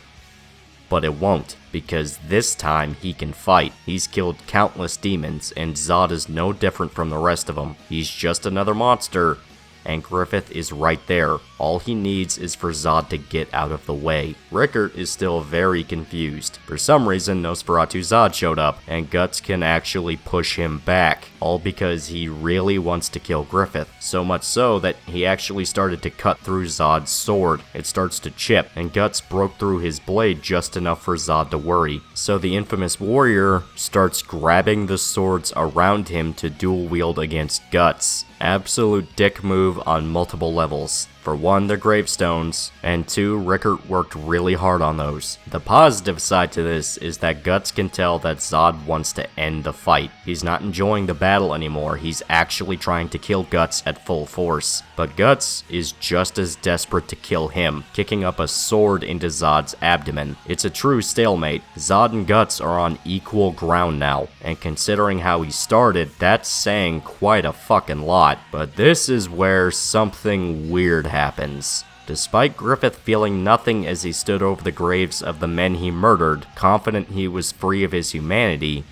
But it won't, because this time he can fight. He's killed countless demons, and Zod is no different from the rest of them. He's just another monster, and Griffith is right there. All he needs is for Zod to get out of the way. Rickert is still very confused. For some reason, Nosferatu Zod showed up, and Guts can actually push him back, all because he really wants to kill Griffith. So much so that he actually started to cut through Zod's sword. It starts to chip, and Guts broke through his blade just enough for Zod to worry. So the infamous warrior starts grabbing the swords around him to dual wield against Guts. Absolute dick move on multiple levels. For one, they're gravestones, and two, Rickert worked really hard on those. The positive side to this is that Guts can tell that Zod wants to end the fight. He's not enjoying the battle anymore, he's actually trying to kill Guts at full force. But Guts is just as desperate to kill him, kicking up a sword into Zod's abdomen. It's a true stalemate. Zod and Guts are on equal ground now, and considering how he started, that's saying quite a fucking lot. But this is where something weird happens. Despite Griffith feeling nothing as he stood over the graves of the men he murdered, confident he was free of his humanity,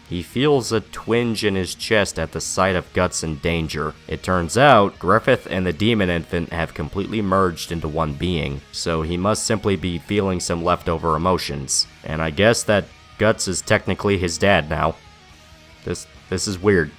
he feels a twinge in his chest at the sight of Guts in danger. It turns out, Griffith and the demon infant have completely merged into one being, so he must simply be feeling some leftover emotions. And I guess that Guts is technically his dad now. This is weird.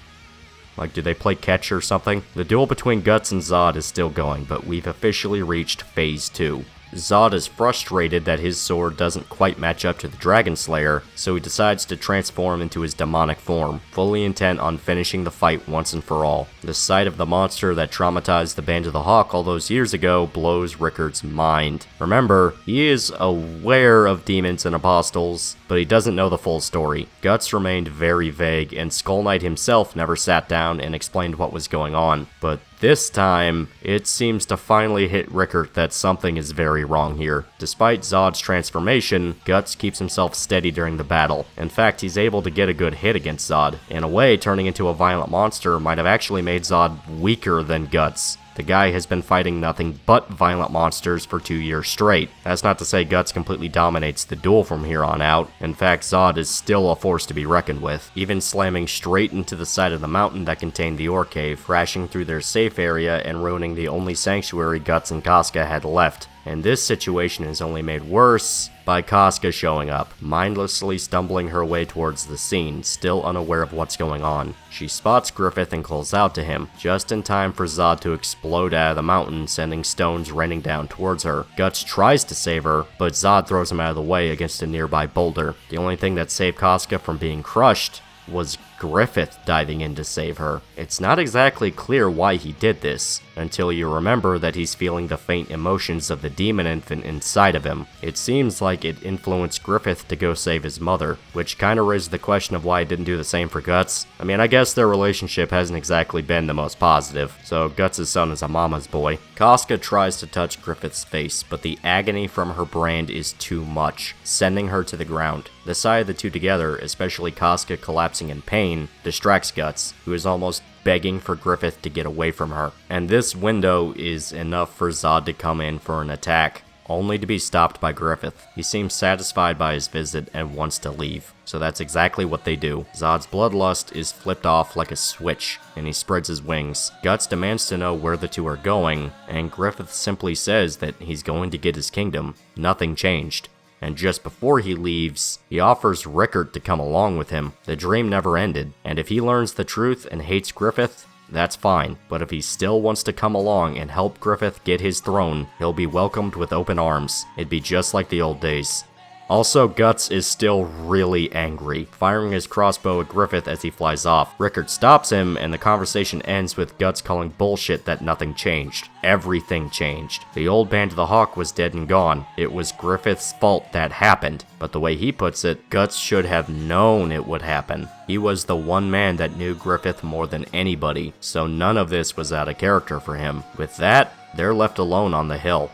Like, do they play catch or something? The duel between Guts and Zod is still going, but we've officially reached Phase 2. Zod is frustrated that his sword doesn't quite match up to the Dragon Slayer, so he decides to transform into his demonic form, fully intent on finishing the fight once and for all. The sight of the monster that traumatized the Band of the Hawk all those years ago blows Rickert's mind. Remember, he is aware of demons and apostles, but he doesn't know the full story. Guts remained very vague, and Skull Knight himself never sat down and explained what was going on. But this time, it seems to finally hit Rickert that something is very wrong here. Despite Zod's transformation, Guts keeps himself steady during the battle. In fact, he's able to get a good hit against Zod. In a way, turning into a violent monster might have actually made Zod weaker than Guts. The guy has been fighting nothing but violent monsters for 2 years straight. That's not to say Guts completely dominates the duel from here on out. In fact, Zod is still a force to be reckoned with, even slamming straight into the side of the mountain that contained the ore cave, crashing through their safe area and ruining the only sanctuary Guts and Casca had left. And this situation is only made worse by Casca showing up, mindlessly stumbling her way towards the scene, still unaware of what's going on. She spots Griffith and calls out to him, just in time for Zod to explode out of the mountain, sending stones raining down towards her. Guts tries to save her, but Zod throws him out of the way against a nearby boulder. The only thing that saved Casca from being crushed was Griffith diving in to save her. It's not exactly clear why he did this, until you remember that he's feeling the faint emotions of the demon infant inside of him. It seems like it influenced Griffith to go save his mother, which kinda raises the question of why he didn't do the same for Guts. I mean, I guess their relationship hasn't exactly been the most positive, so Guts' son is a mama's boy. Casca tries to touch Griffith's face, but the agony from her brand is too much, sending her to the ground. The sight of the two together, especially Casca collapsing in pain, distracts Guts, who is almost begging for Griffith to get away from her. And this window is enough for Zod to come in for an attack, only to be stopped by Griffith. He seems satisfied by his visit and wants to leave. So that's exactly what they do. Zod's bloodlust is flipped off like a switch, and he spreads his wings. Guts demands to know where the two are going, and Griffith simply says that he's going to get his kingdom. Nothing changed. And just before he leaves, he offers Rickert to come along with him. The dream never ended, and if he learns the truth and hates Griffith, that's fine. But if he still wants to come along and help Griffith get his throne, he'll be welcomed with open arms. It'd be just like the old days. Also, Guts is still really angry, firing his crossbow at Griffith as he flies off. Rickert stops him, and the conversation ends with Guts calling bullshit that nothing changed. Everything changed. The old Band of the Hawk was dead and gone. It was Griffith's fault that happened. But the way he puts it, Guts should have known it would happen. He was the one man that knew Griffith more than anybody, so none of this was out of character for him. With that, they're left alone on the hill.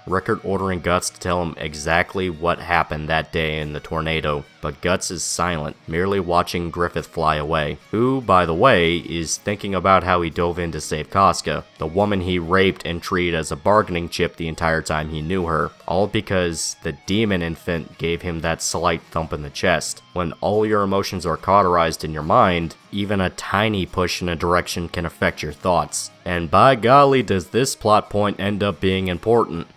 Rickert ordering Guts to tell him exactly what happened that day in the tornado, but Guts is silent, merely watching Griffith fly away, who, by the way, is thinking about how he dove in to save Casca, the woman he raped and treated as a bargaining chip the entire time he knew her, all because the demon infant gave him that slight thump in the chest. When all your emotions are cauterized in your mind, even a tiny push in a direction can affect your thoughts. And by golly, does this plot point end up being important.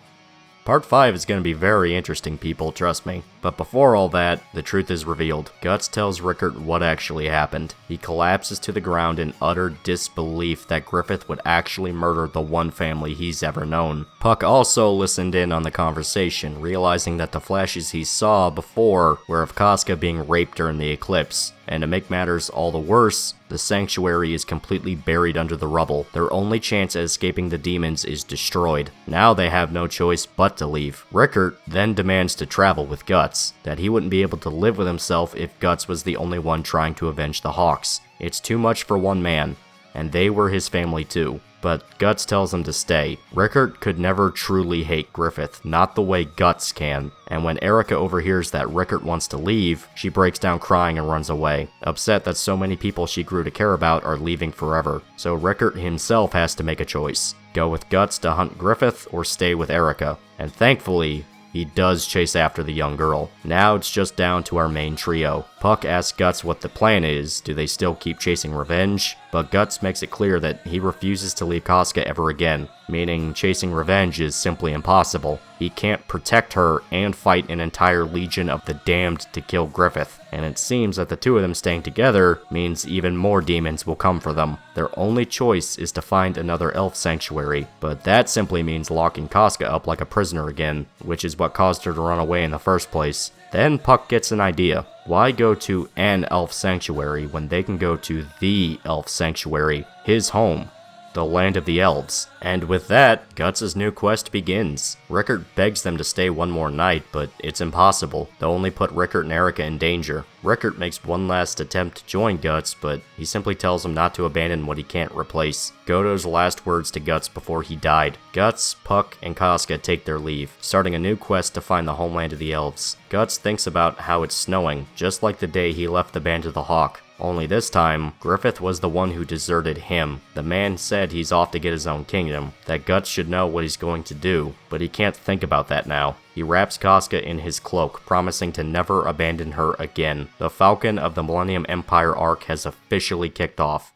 Part 5 is going to be very interesting, people, trust me. But before all that, the truth is revealed. Guts tells Rickert what actually happened. He collapses to the ground in utter disbelief that Griffith would actually murder the one family he's ever known. Puck also listened in on the conversation, realizing that the flashes he saw before were of Casca being raped during the eclipse. And to make matters all the worse, the sanctuary is completely buried under the rubble. Their only chance at escaping the demons is destroyed. Now they have no choice but to leave. Rickert then demands to travel with Guts, that he wouldn't be able to live with himself if Guts was the only one trying to avenge the Hawks. It's too much for one man, and they were his family too. But Guts tells him to stay. Rickert could never truly hate Griffith, not the way Guts can. And when Erica overhears that Rickert wants to leave, she breaks down crying and runs away, upset that so many people she grew to care about are leaving forever. So Rickert himself has to make a choice. Go with Guts to hunt Griffith or stay with Erica. And thankfully, he does chase after the young girl. Now it's just down to our main trio. Puck asks Guts what the plan is. Do they still keep chasing revenge? But Guts makes it clear that he refuses to leave Casca ever again, meaning chasing revenge is simply impossible. He can't protect her and fight an entire legion of the damned to kill Griffith, and it seems that the two of them staying together means even more demons will come for them. Their only choice is to find another elf sanctuary, but that simply means locking Casca up like a prisoner again, which is what caused her to run away in the first place. Then Puck gets an idea. Why go to an elf sanctuary when they can go to the elf sanctuary, his home, the land of the elves? And with that, Guts' new quest begins. Rickert begs them to stay one more night, but it's impossible. They'll only put Rickert and Erica in danger. Rickert makes one last attempt to join Guts, but he simply tells him not to abandon what he can't replace. Godo's last words to Guts before he died. Guts, Puck, and Casca take their leave, starting a new quest to find the homeland of the elves. Guts thinks about how it's snowing, just like the day he left the Band of the Hawk. Only this time, Griffith was the one who deserted him. The man said he's off to get his own kingdom, that Guts should know what he's going to do, but he can't think about that now. He wraps Casca in his cloak, promising to never abandon her again. The Falcon of the Millennium Empire arc has officially kicked off.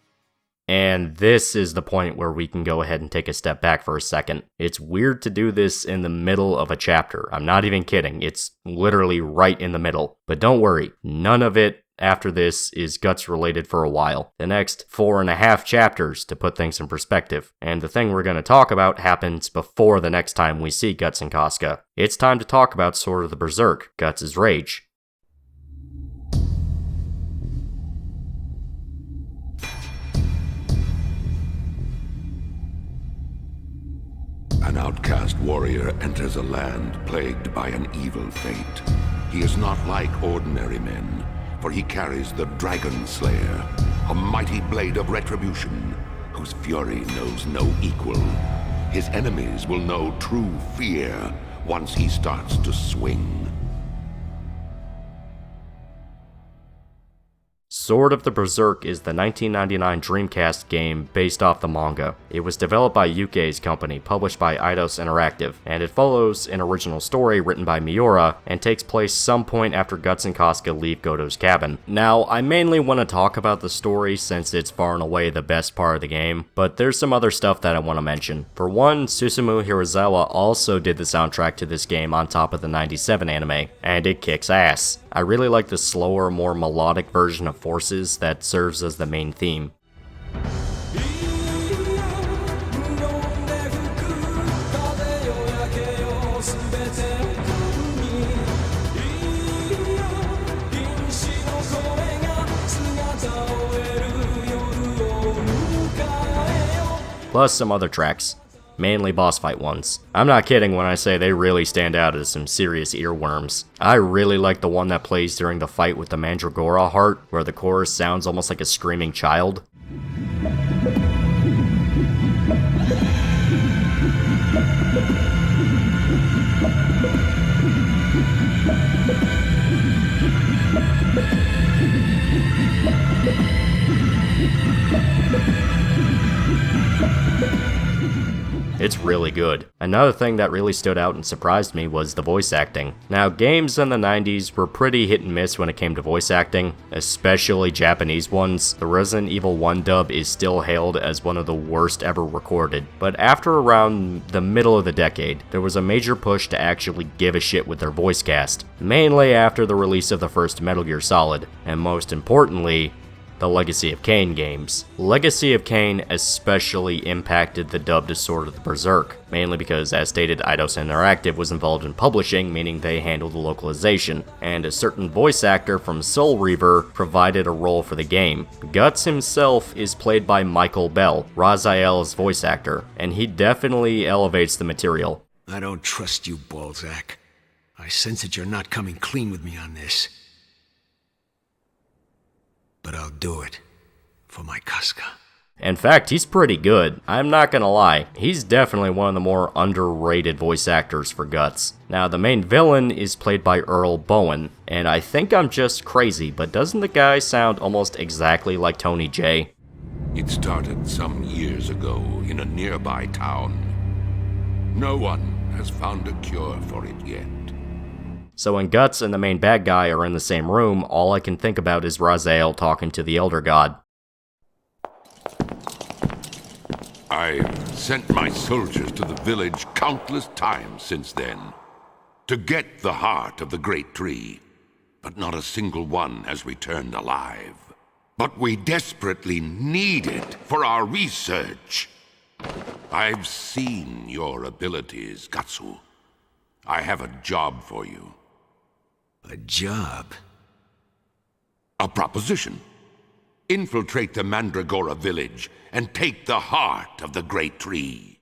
And this is the point where we can go ahead and take a step back for a second. It's weird to do this in the middle of a chapter. I'm not even kidding. It's literally right in the middle. But don't worry, none of it after this is Guts related for a while. The next 4.5 chapters to put things in perspective. And the thing we're going to talk about happens before the next time we see Guts and Casca. It's time to talk about Sword of the Berserk, Guts' Rage. An outcast warrior enters a land plagued by an evil fate. He is not like ordinary men, for he carries the Dragon Slayer, a mighty blade of retribution, whose fury knows no equal. His enemies will know true fear once he starts to swing. Sword of the Berserk is the 1999 Dreamcast game based off the manga. It was developed by Yuke's company, published by Eidos Interactive, and it follows an original story written by Miura and takes place some point after Guts and Casca leave Goto's cabin. Now, I mainly want to talk about the story since it's far and away the best part of the game, but there's some other stuff that I want to mention. For one, Susumu Hirasawa also did the soundtrack to this game on top of the 97 anime, and it kicks ass. I really like the slower, more melodic version of Forces that serves as the main theme. Plus some other tracks, mainly boss fight ones. I'm not kidding when I say they really stand out as some serious earworms. I really like the one that plays during the fight with the Mandragora heart, where the chorus sounds almost like a screaming child. It's really good. Another thing that really stood out and surprised me was the voice acting. Now, games in the 90s were pretty hit and miss when it came to voice acting, especially Japanese ones. The Resident Evil 1 dub is still hailed as one of the worst ever recorded, but after around the middle of the decade, there was a major push to actually give a shit with their voice cast, mainly after the release of the first Metal Gear Solid, and most importantly, the Legacy of Kain games. Legacy of Kain especially impacted the dub to Sword of the Berserk, mainly because, as stated, Eidos Interactive was involved in publishing, meaning they handled the localization, and a certain voice actor from Soul Reaver provided a role for the game. Guts himself is played by Michael Bell, Raziel's voice actor, and he definitely elevates the material. I don't trust you, Balzac. I sense that you're not coming clean with me on this. But I'll do it for my Casca. In fact, he's pretty good. I'm not gonna lie, he's definitely one of the more underrated voice actors for Guts. Now, the main villain is played by Earl Bowen, and I think I'm just crazy, but doesn't the guy sound almost exactly like Tony Jay? It started some years ago in a nearby town. No one has found a cure for it yet. So when Guts and the main bad guy are in the same room, all I can think about is Raziel talking to the Elder God. I've sent my soldiers to the village countless times since then, to get the heart of the great tree, but not a single one has returned alive. But we desperately need it for our research. I've seen your abilities, Gatsu. I have a job for you. A job? A proposition. Infiltrate the Mandragora village and take the heart of the great tree.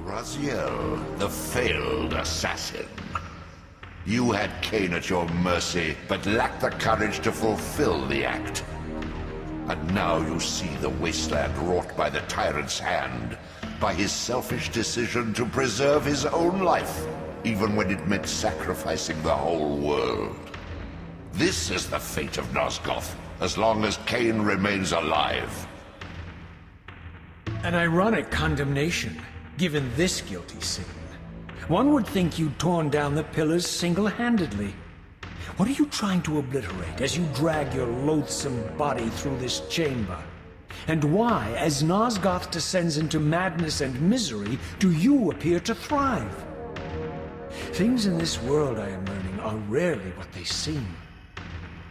Raziel, the failed assassin. You had Kain at your mercy, but lacked the courage to fulfill the act. And now you see the wasteland wrought by the tyrant's hand, by his selfish decision to preserve his own life, even when it meant sacrificing the whole world. This is the fate of Nosgoth, as long as Kain remains alive. An ironic condemnation, given this guilty sin. One would think you'd torn down the pillars single-handedly. What are you trying to obliterate as you drag your loathsome body through this chamber? And why, as Nosgoth descends into madness and misery, do you appear to thrive? Things in this world, I am learning, are rarely what they seem.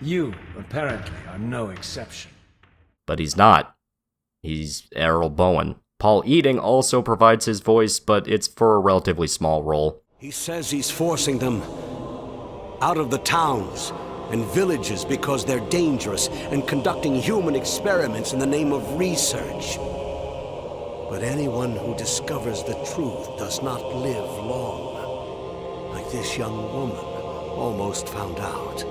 You, apparently, are no exception. But he's not. He's Errol Bowen. Paul Eading also provides his voice, but it's for a relatively small role. He says he's forcing them out of the towns and villages because they're dangerous and conducting human experiments in the name of research. But anyone who discovers the truth does not live long, like this young woman almost found out.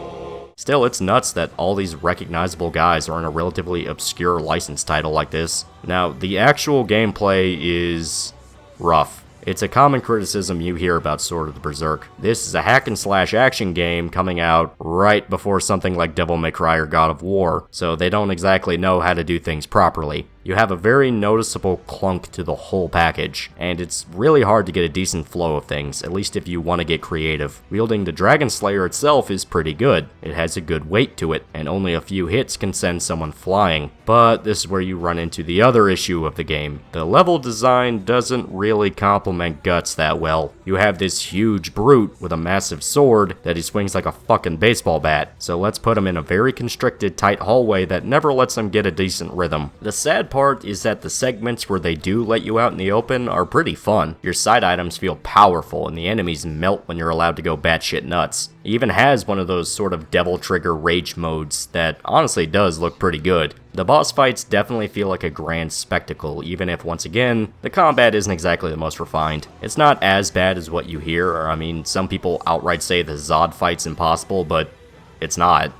Still, it's nuts that all these recognizable guys are in a relatively obscure license title like this. Now, the actual gameplay is rough. It's a common criticism you hear about Sword of the Berserk. This is a hack-and-slash action game coming out right before something like Devil May Cry or God of War, so they don't exactly know how to do things properly. You have a very noticeable clunk to the whole package, and it's really hard to get a decent flow of things, at least if you want to get creative. Wielding the Dragon Slayer itself is pretty good. It has a good weight to it, and only a few hits can send someone flying. But this is where you run into the other issue of the game. The level design doesn't really complement Guts that well. You have this huge brute with a massive sword that he swings like a fucking baseball bat, so let's put him in a very constricted, tight hallway that never lets him get a decent rhythm. The sad part is that the segments where they do let you out in the open are pretty fun. Your side items feel powerful and the enemies melt when you're allowed to go batshit nuts. It even has one of those sort of Devil Trigger rage modes that honestly does look pretty good. The boss fights definitely feel like a grand spectacle, even if, once again, the combat isn't exactly the most refined. It's not as bad as what you hear, or I mean, some people outright say the Zod fight's impossible, but it's not.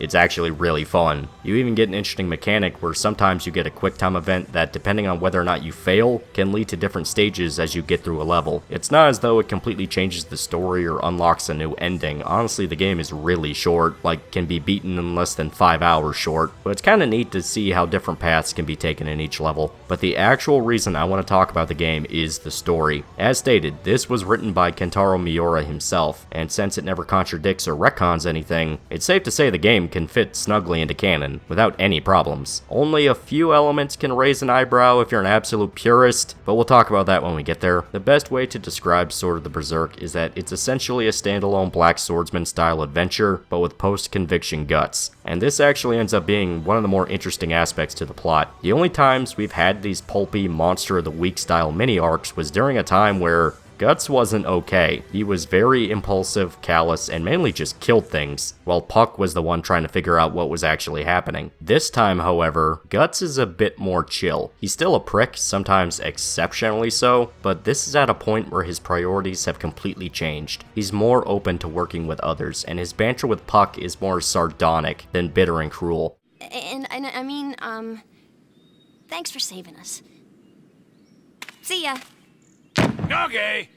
It's actually really fun. You even get an interesting mechanic where sometimes you get a quick time event that, depending on whether or not you fail, can lead to different stages as you get through a level. It's not as though it completely changes the story or unlocks a new ending. Honestly, the game is really short, like can be beaten in less than 5 hours short, but it's kinda neat to see how different paths can be taken in each level. But the actual reason I want to talk about the game is the story. As stated, this was written by Kentaro Miura himself, and since it never contradicts or retcons anything, it's safe to say the game can fit snugly into canon without any problems. Only a few elements can raise an eyebrow if you're an absolute purist, but we'll talk about that when we get there. The best way to describe Sword of the Berserk is that it's essentially a standalone Blackswordsman style adventure, but with post-conviction guts. And this actually ends up being one of the more interesting aspects to the plot. The only times we've had these pulpy Monster of the Week style mini arcs was during a time where Guts wasn't okay. He was very impulsive, callous, and mainly just killed things, while Puck was the one trying to figure out what was actually happening. This time, however, Guts is a bit more chill. He's still a prick, sometimes exceptionally so, but this is at a point where his priorities have completely changed. He's more open to working with others, and his banter with Puck is more sardonic than bitter and cruel. And I mean, thanks for saving us. See ya. Okay.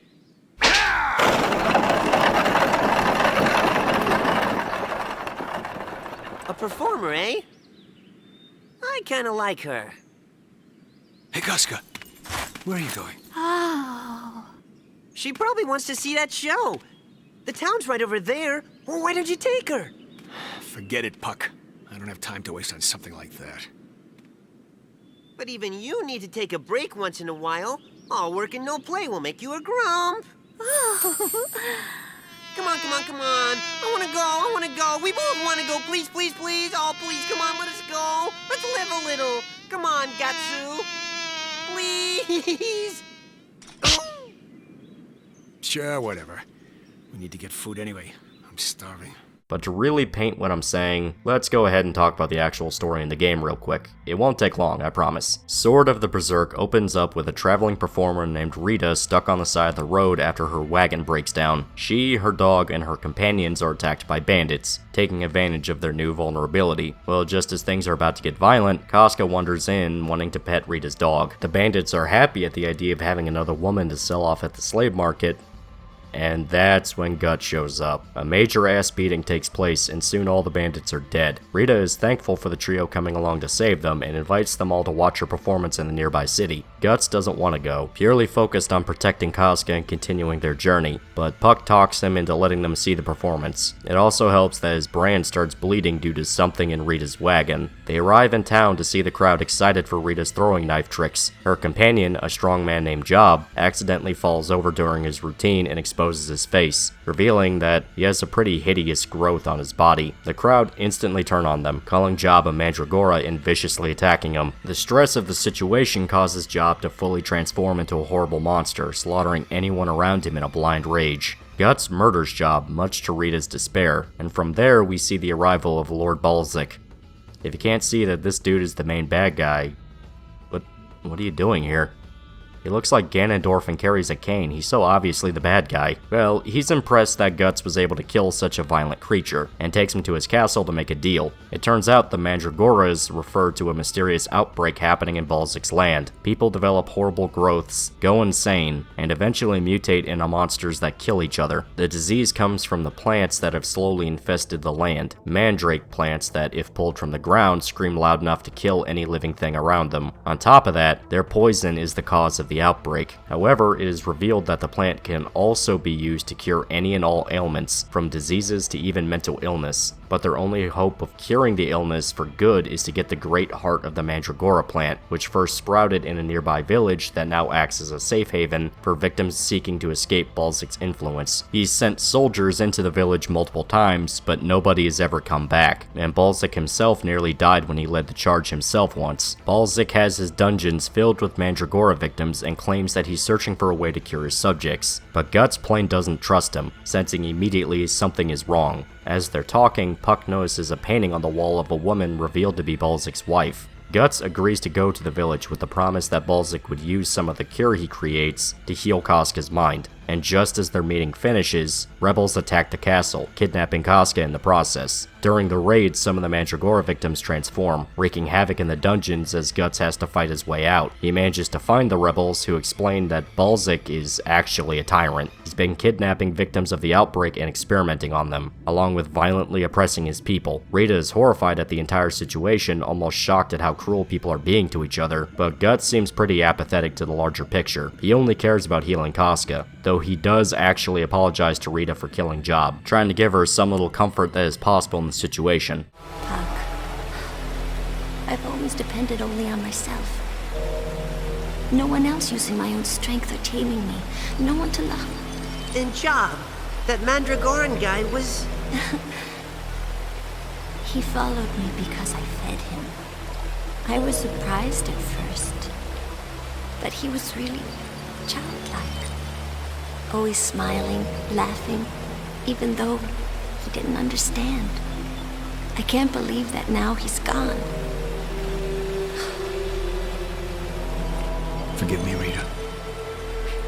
A performer, eh? I kinda like her. Hey, Guska, where are you going? Oh. She probably wants to see that show. The town's right over there. Well, why don't you take her? Forget it, Puck. I don't have time to waste on something like that. But even you need to take a break once in a while. All work and no play will make you a grump. Come on, come on, come on. I wanna go. We both wanna go. Please, please, please. Oh, please, come on, let us go. Let's live a little. Come on, Gatsu. Please. Sure, whatever. We need to get food anyway. I'm starving. But to really paint what I'm saying, let's go ahead and talk about the actual story in the game real quick. It won't take long, I promise. Sword of the Berserk opens up with a traveling performer named Rita stuck on the side of the road after her wagon breaks down. She, her dog, and her companions are attacked by bandits, taking advantage of their new vulnerability. Well, just as things are about to get violent, Casca wanders in, wanting to pet Rita's dog. The bandits are happy at the idea of having another woman to sell off at the slave market, And that's when Guts shows up. A major ass beating takes place and soon all the bandits are dead. Rita is thankful for the trio coming along to save them and invites them all to watch her performance in the nearby city. Guts doesn't want to go, purely focused on protecting Casca and continuing their journey, but Puck talks him into letting them see the performance. It also helps that his brand starts bleeding due to something in Rita's wagon. They arrive in town to see the crowd excited for Rita's throwing knife tricks. Her companion, a strong man named Job, accidentally falls over during his routine and exposes his face, revealing that he has a pretty hideous growth on his body. The crowd instantly turn on them, calling Job a mandragora and viciously attacking him. The stress of the situation causes Job to fully transform into a horrible monster, slaughtering anyone around him in a blind rage. Guts murders Job, much to Rita's despair, and from there we see the arrival of Lord Balzac. If you can't see that this dude is the main bad guy, what are you doing here? He looks like Ganondorf and carries a cane. He's so obviously the bad guy. Well, he's impressed that Guts was able to kill such a violent creature, and takes him to his castle to make a deal. It turns out the Mandragoras refer to a mysterious outbreak happening in Balzac's land. People develop horrible growths, go insane, and eventually mutate into monsters that kill each other. The disease comes from the plants that have slowly infested the land. Mandrake plants that, if pulled from the ground, scream loud enough to kill any living thing around them. On top of that, their poison is the cause of the outbreak. However, it is revealed that the plant can also be used to cure any and all ailments, from diseases to even mental illness. But their only hope of curing the illness for good is to get the great heart of the Mandragora plant, which first sprouted in a nearby village that now acts as a safe haven for victims seeking to escape Balzac's influence. He's sent soldiers into the village multiple times, but nobody has ever come back, and Balzac himself nearly died when he led the charge himself once. Balzac has his dungeons filled with Mandragora victims and claims that he's searching for a way to cure his subjects, but Guts plain doesn't trust him, sensing immediately something is wrong. As they're talking, Puck notices a painting on the wall of a woman revealed to be Balzac's wife. Guts agrees to go to the village with the promise that Balzac would use some of the cure he creates to heal Casca's mind. And just as their meeting finishes, rebels attack the castle, kidnapping Casca in the process. During the raid, some of the Mandragora victims transform, wreaking havoc in the dungeons as Guts has to fight his way out. He manages to find the rebels, who explain that Balzac is actually a tyrant. He's been kidnapping victims of the outbreak and experimenting on them, along with violently oppressing his people. Rita is horrified at the entire situation, almost shocked at how cruel people are being to each other, but Guts seems pretty apathetic to the larger picture. He only cares about healing Casca, though he does actually apologize to Rita for killing Job, trying to give her some little comfort that is possible in the situation. Puck, I've always depended only on myself. No one else using my own strength or taming me. No one to love. And Job, that Mandragoran guy was... He followed me because I fed him. I was surprised at first, but he was really childlike. Always smiling, laughing, even though he didn't understand. I can't believe that now he's gone. Forgive me, Rita.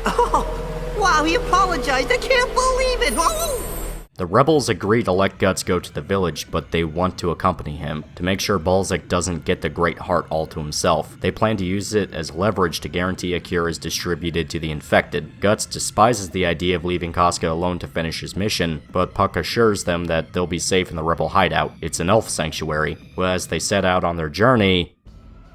Oh, wow, he apologized. I can't believe it. Oh! The rebels agree to let Guts go to the village, but they want to accompany him, to make sure Balzac doesn't get the Great Heart all to himself. They plan to use it as leverage to guarantee a cure is distributed to the infected. Guts despises the idea of leaving Casca alone to finish his mission, but Puck assures them that they'll be safe in the rebel hideout. It's an elf sanctuary. Well, as they set out on their journey,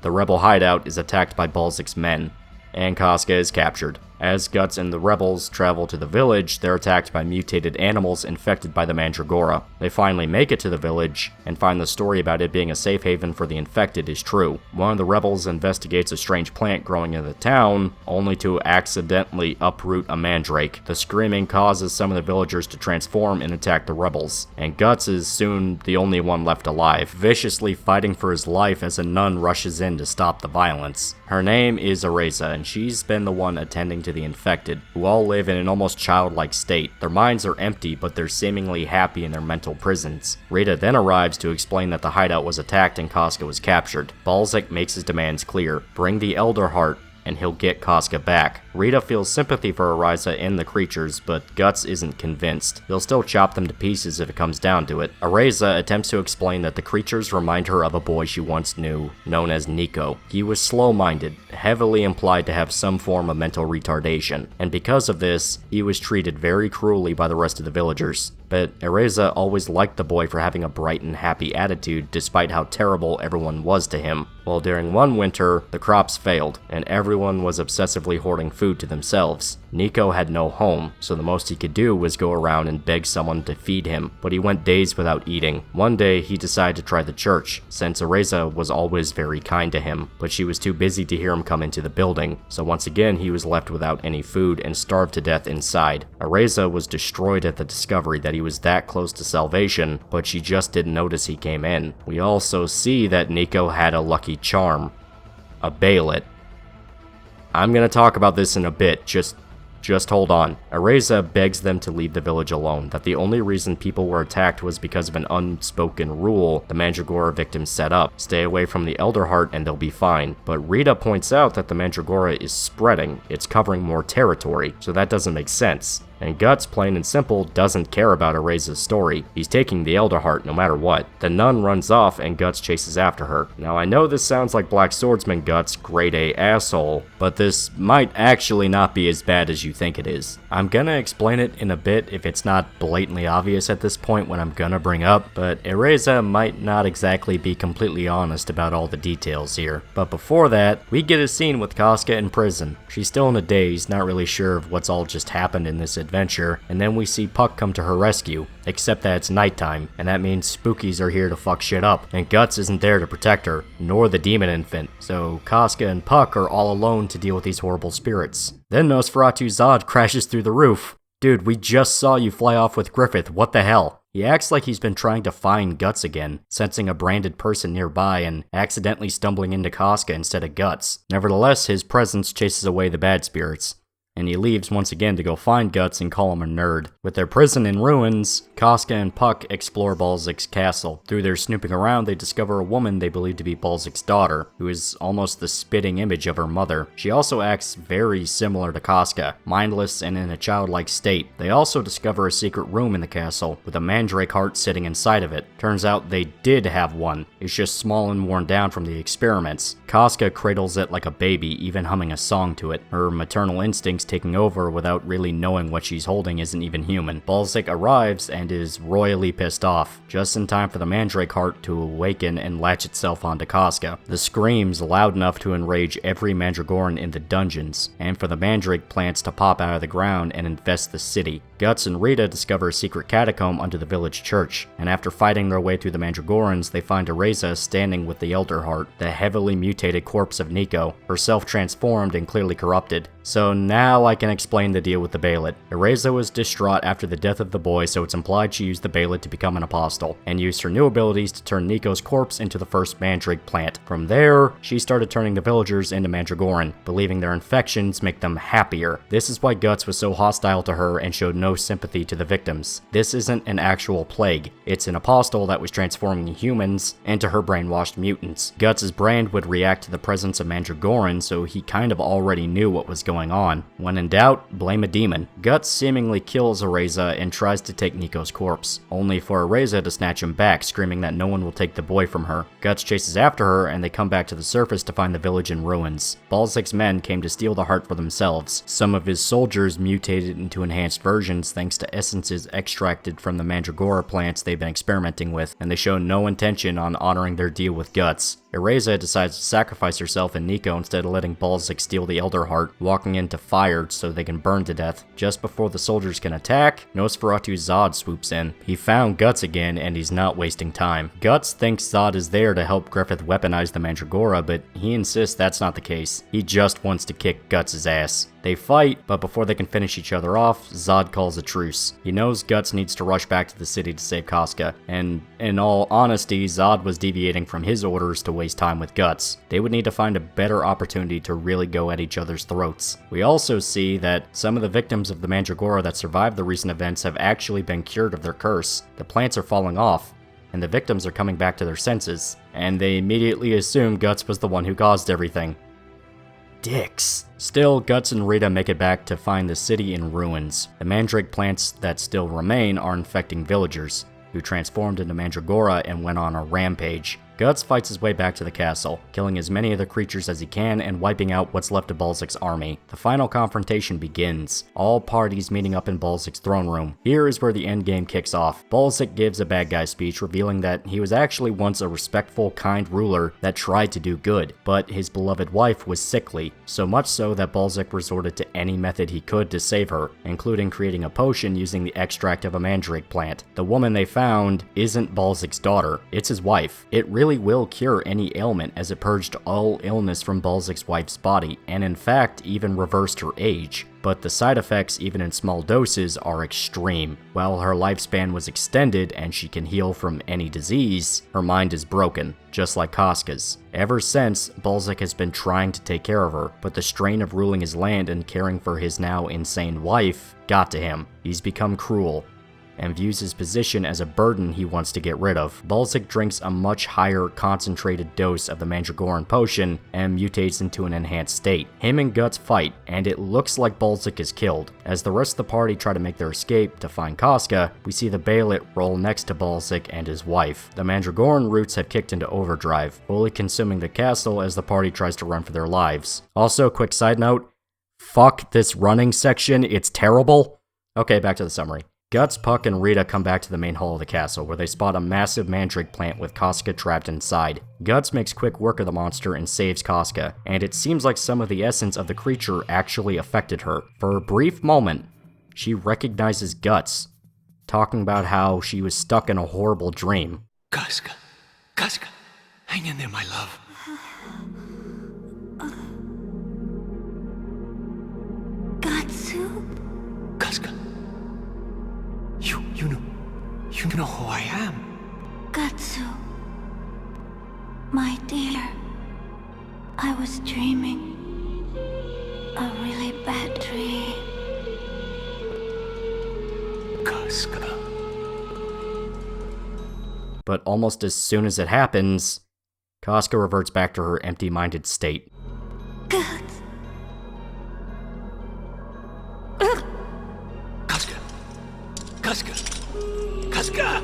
the rebel hideout is attacked by Balzac's men, and Casca is captured. As Guts and the rebels travel to the village, they're attacked by mutated animals infected by the Mandragora. They finally make it to the village, and find the story about it being a safe haven for the infected is true. One of the rebels investigates a strange plant growing in the town, only to accidentally uproot a mandrake. The screaming causes some of the villagers to transform and attack the rebels, and Guts is soon the only one left alive, viciously fighting for his life as a nun rushes in to stop the violence. Her name is Areza, and she's been the one attending to the infected, who all live in an almost childlike state. Their minds are empty, but they're seemingly happy in their mental prisons. Rita then arrives to explain that the hideout was attacked and Casca was captured. Balzac makes his demands clear. Bring the Elder Heart, and he'll get Casca back. Rita feels sympathy for Ariza and the creatures, but Guts isn't convinced. He'll still chop them to pieces if it comes down to it. Ariza attempts to explain that the creatures remind her of a boy she once knew, known as Nico. He was slow-minded, heavily implied to have some form of mental retardation, and because of this, he was treated very cruelly by the rest of the villagers. But Ariza always liked the boy for having a bright and happy attitude despite how terrible everyone was to him. Well, during one winter, the crops failed, and everyone was obsessively hoarding food to themselves. Nico had no home, so the most he could do was go around and beg someone to feed him, but he went days without eating. One day, he decided to try the church, since Ariza was always very kind to him, but she was too busy to hear him come into the building, so once again he was left without any food and starved to death inside. Ariza was destroyed at the discovery that he was that close to salvation, but she just didn't notice he came in. We also see that Nico had a lucky charm. A Balet. I'm gonna talk about this in a bit, just hold on. Ariza begs them to leave the village alone, that the only reason people were attacked was because of an unspoken rule the Mandragora victims set up. Stay away from the Elder Heart and they'll be fine. But Rita points out that the Mandragora is spreading, it's covering more territory, so that doesn't make sense. And Guts, plain and simple, doesn't care about Ariza's story. He's taking the Elder Heart no matter what. The nun runs off and Guts chases after her. Now I know this sounds like Blackswordsman Guts, grade A asshole, but this might actually not be as bad as you think it is. I'm gonna explain it in a bit if it's not blatantly obvious at this point when I'm gonna bring up, but Ariza might not exactly be completely honest about all the details here. But before that, we get a scene with Casca in prison. She's still in a daze, not really sure of what's all just happened in this adventure, and then we see Puck come to her rescue, except that it's nighttime, and that means spookies are here to fuck shit up, and Guts isn't there to protect her, nor the demon infant, so Casca and Puck are all alone to deal with these horrible spirits. Then Nosferatu Zod crashes through the roof. Dude, we just saw you fly off with Griffith, what the hell? He acts like he's been trying to find Guts again, sensing a branded person nearby and accidentally stumbling into Casca instead of Guts. Nevertheless, his presence chases away the bad spirits, and he leaves once again to go find Guts and call him a nerd. With their prison in ruins, Casca and Puck explore Balzac's castle. Through their snooping around, they discover a woman they believe to be Balzac's daughter, who is almost the spitting image of her mother. She also acts very similar to Casca, mindless and in a childlike state. They also discover a secret room in the castle, with a mandrake heart sitting inside of it. Turns out they did have one, it's just small and worn down from the experiments. Casca cradles it like a baby, even humming a song to it. Her maternal instincts taking over without really knowing what she's holding isn't even human. Balzac arrives and is royally pissed off, just in time for the mandrake heart to awaken and latch itself onto Casca. The screams loud enough to enrage every mandragoran in the dungeons, and for the mandrake plants to pop out of the ground and infest the city. Guts and Rita discover a secret catacomb under the village church, and after fighting their way through the mandragorans, they find Ariza standing with the Elder Heart, the heavily mutated corpse of Nico, herself transformed and clearly corrupted. So now I can explain the deal with the Balet. Ariza was distraught after the death of the boy, so it's implied she used the Balet to become an apostle, and used her new abilities to turn Nico's corpse into the first mandrake plant. From there, she started turning the villagers into mandragoran, believing their infections make them happier. This is why Guts was so hostile to her and showed no sympathy to the victims. This isn't an actual plague, it's an apostle that was transforming humans into her brainwashed mutants. Guts' brain would react to the presence of mandragoran, so he kind of already knew what was going on. When in doubt, blame a demon. Guts seemingly kills Ariza and tries to take Nico's corpse, only for Ariza to snatch him back, screaming that no one will take the boy from her. Guts chases after her, and they come back to the surface to find the village in ruins. Balzac's men came to steal the heart for themselves. Some of his soldiers mutated into enhanced versions thanks to essences extracted from the mandragora plants they've been experimenting with, and they show no intention on honoring their deal with Guts. Ariza decides to sacrifice herself and Nico instead of letting Balzac steal the Elder Heart, walking into fire so they can burn to death. Just before the soldiers can attack, Nosferatu Zod swoops in. He found Guts again, and he's not wasting time. Guts thinks Zod is there to help Griffith weaponize the Mandragora, but he insists that's not the case. He just wants to kick Guts' ass. They fight, but before they can finish each other off, Zod calls a truce. He knows Guts needs to rush back to the city to save Casca, and in all honesty, Zod was deviating from his orders to waste time with Guts. They would need to find a better opportunity to really go at each other's throats. We also see that some of the victims of the Mandragora that survived the recent events have actually been cured of their curse. The plants are falling off, and the victims are coming back to their senses, and they immediately assume Guts was the one who caused everything. dicks. Still, Guts and Rita make it back to find the city in ruins. The mandrake plants that still remain are infecting villagers, who transformed into Mandragora and went on a rampage. Guts fights his way back to the castle, killing as many of the creatures as he can and wiping out what's left of Balzac's army. The final confrontation begins, all parties meeting up in Balzac's throne room. Here is where the endgame kicks off. Balzac gives a bad guy speech revealing that he was actually once a respectful, kind ruler that tried to do good, but his beloved wife was sickly, so much so that Balzac resorted to any method he could to save her, including creating a potion using the extract of a mandrake plant. The woman they found isn't Balzac's daughter, it's his wife. It really will cure any ailment as it purged all illness from Balzac's wife's body, and in fact even reversed her age. But the side effects, even in small doses, are extreme. While her lifespan was extended and she can heal from any disease, her mind is broken, just like Casca's. Ever since, Balzac has been trying to take care of her, but the strain of ruling his land and caring for his now insane wife got to him. He's become cruel, and views his position as a burden he wants to get rid of. Balzac drinks a much higher concentrated dose of the Mandragoran potion and mutates into an enhanced state. Him and Guts fight, and it looks like Balzac is killed. As the rest of the party try to make their escape to find Casca, we see the Bayolet roll next to Balzac and his wife. The Mandragoran roots have kicked into overdrive, fully consuming the castle as the party tries to run for their lives. Also, quick side note, fuck this running section, it's terrible. Okay, back to the summary. Guts, Puck, and Rita come back to the main hall of the castle, where they spot a massive mandrake plant with Casca trapped inside. Guts makes quick work of the monster and saves Casca, and it seems like some of the essence of the creature actually affected her. For a brief moment, she recognizes Guts, talking about how she was stuck in a horrible dream. Casca, Casca, hang in there, my love. Gatsu? Casca. You know who I am. Gatsu. My dear. I was dreaming. A really bad dream. Casca. But almost as soon as it happens, Casca reverts back to her empty-minded state. Guts. Casca. Casca. Casca.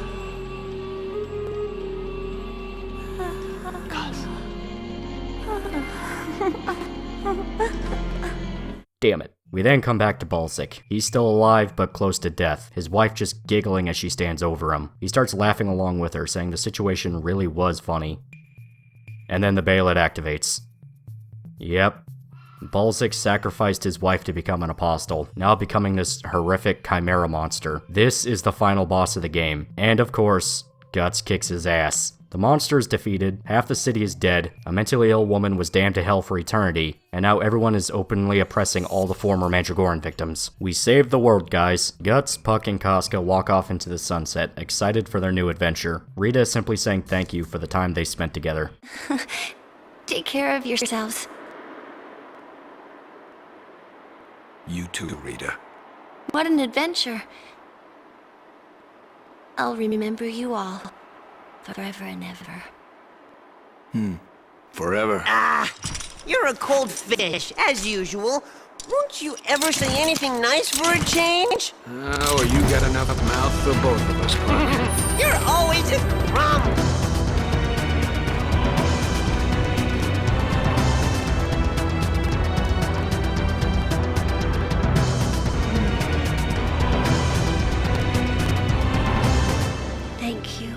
Damn it. We then come back to Balzac. He's still alive, but close to death, his wife just giggling as she stands over him. He starts laughing along with her, saying the situation really was funny. And then the Bayolet activates. Yep. Balzac sacrificed his wife to become an apostle, now becoming this horrific chimera monster. This is the final boss of the game, and of course, Guts kicks his ass. The monster is defeated, half the city is dead, a mentally ill woman was damned to hell for eternity, and now everyone is openly oppressing all the former Mandragoran victims. We saved the world, guys. Guts, Puck, and Casca walk off into the sunset, excited for their new adventure. Rita is simply saying thank you for the time they spent together. Take care of yourselves. You too, Rita. What an adventure. I'll remember you all. Forever and ever. Forever. Ah, you're a cold fish, as usual. Won't you ever say anything nice for a change? Oh, you got enough mouth for both of us, Puck. You're always just grumbling. Thank you.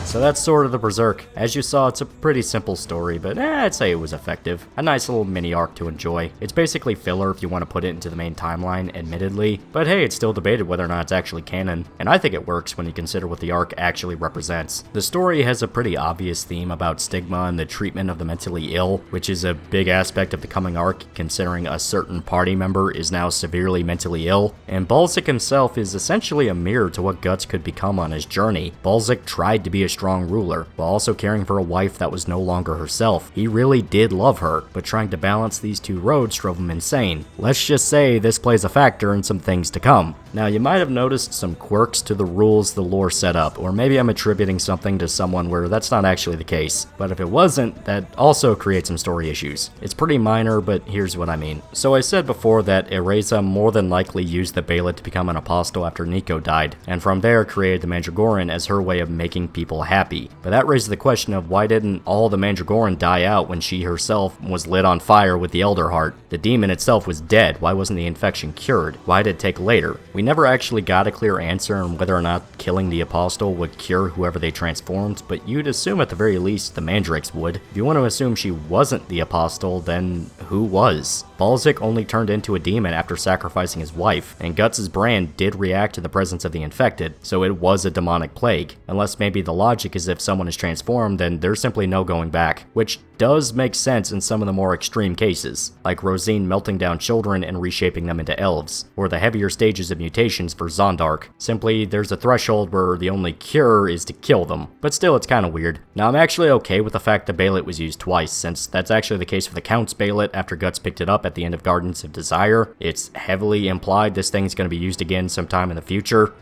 So that's sort of the Berserk. As you saw, it's a pretty simple story, but I'd say it was effective. A nice little mini arc to enjoy. It's basically filler if you want to put it into the main timeline, admittedly, but hey, it's still debated whether or not it's actually canon, and I think it works when you consider what the arc actually represents. The story has a pretty obvious theme about stigma and the treatment of the mentally ill, which is a big aspect of the coming arc, considering a certain party member is now severely mentally ill, and Balzac himself is essentially a mirror to what Guts could become on his journey. Balzac tried to be a strong strong ruler, while also caring for a wife that was no longer herself. He really did love her, but trying to balance these two roads drove him insane. Let's just say this plays a factor in some things to come. Now, you might have noticed some quirks to the rules the lore set up, or maybe I'm attributing something to someone where that's not actually the case. But if it wasn't, that also creates some story issues. It's pretty minor, but here's what I mean. So I said before that Ereza more than likely used the Beylit to become an apostle after Nico died, and from there created the Mandragoran as her way of making people happy. But that raises the question of why didn't all the Mandragoran die out when she herself was lit on fire with the Elder Heart? The demon itself was dead, why wasn't the infection cured? Why did it take later? We never actually got a clear answer on whether or not killing the apostle would cure whoever they transformed, but you'd assume at the very least the Mandrakes would. If you want to assume she wasn't the apostle, then who was? Balzac only turned into a demon after sacrificing his wife, and Guts' brand did react to the presence of the infected, so it was a demonic plague. Unless maybe the logic is if someone is transformed, then there's simply no going back, which does make sense in some of the more extreme cases, like Rosine melting down children and reshaping them into elves, or the heavier stages of mutations for Zondark. Simply, there's a threshold where the only cure is to kill them, but still it's kinda weird. Now I'm actually okay with the fact the Beylit was used twice, since that's actually the case for the Count's Beylit after Guts picked it up at the end of Gardens of Desire. It's heavily implied this thing's gonna be used again sometime in the future.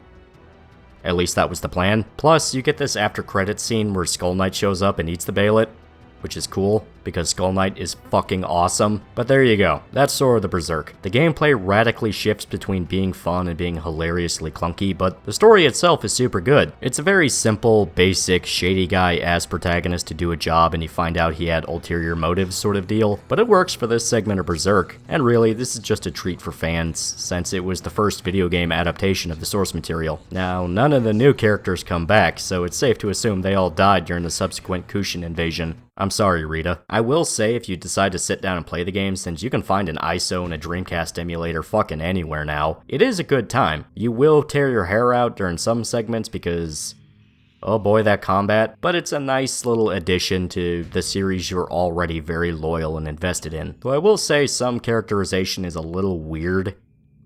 At least that was the plan. Plus, you get this after credits scene where Skull Knight shows up and eats the Beylit, which is cool, because Skull Knight is fucking awesome. But there you go, that's Sword of the Berserk. The gameplay radically shifts between being fun and being hilariously clunky, but the story itself is super good. It's a very simple, basic, shady guy as protagonist to do a job and you find out he had ulterior motives sort of deal, but it works for this segment of Berserk. And really, this is just a treat for fans, since it was the first video game adaptation of the source material. Now, none of the new characters come back, so it's safe to assume they all died during the subsequent Kushan invasion. I'm sorry, Rita. I will say if you decide to sit down and play the game, since you can find an ISO and a Dreamcast emulator fucking anywhere now, it is a good time. You will tear your hair out during some segments because, oh boy, that combat, but it's a nice little addition to the series you're already very loyal and invested in. Though I will say some characterization is a little weird.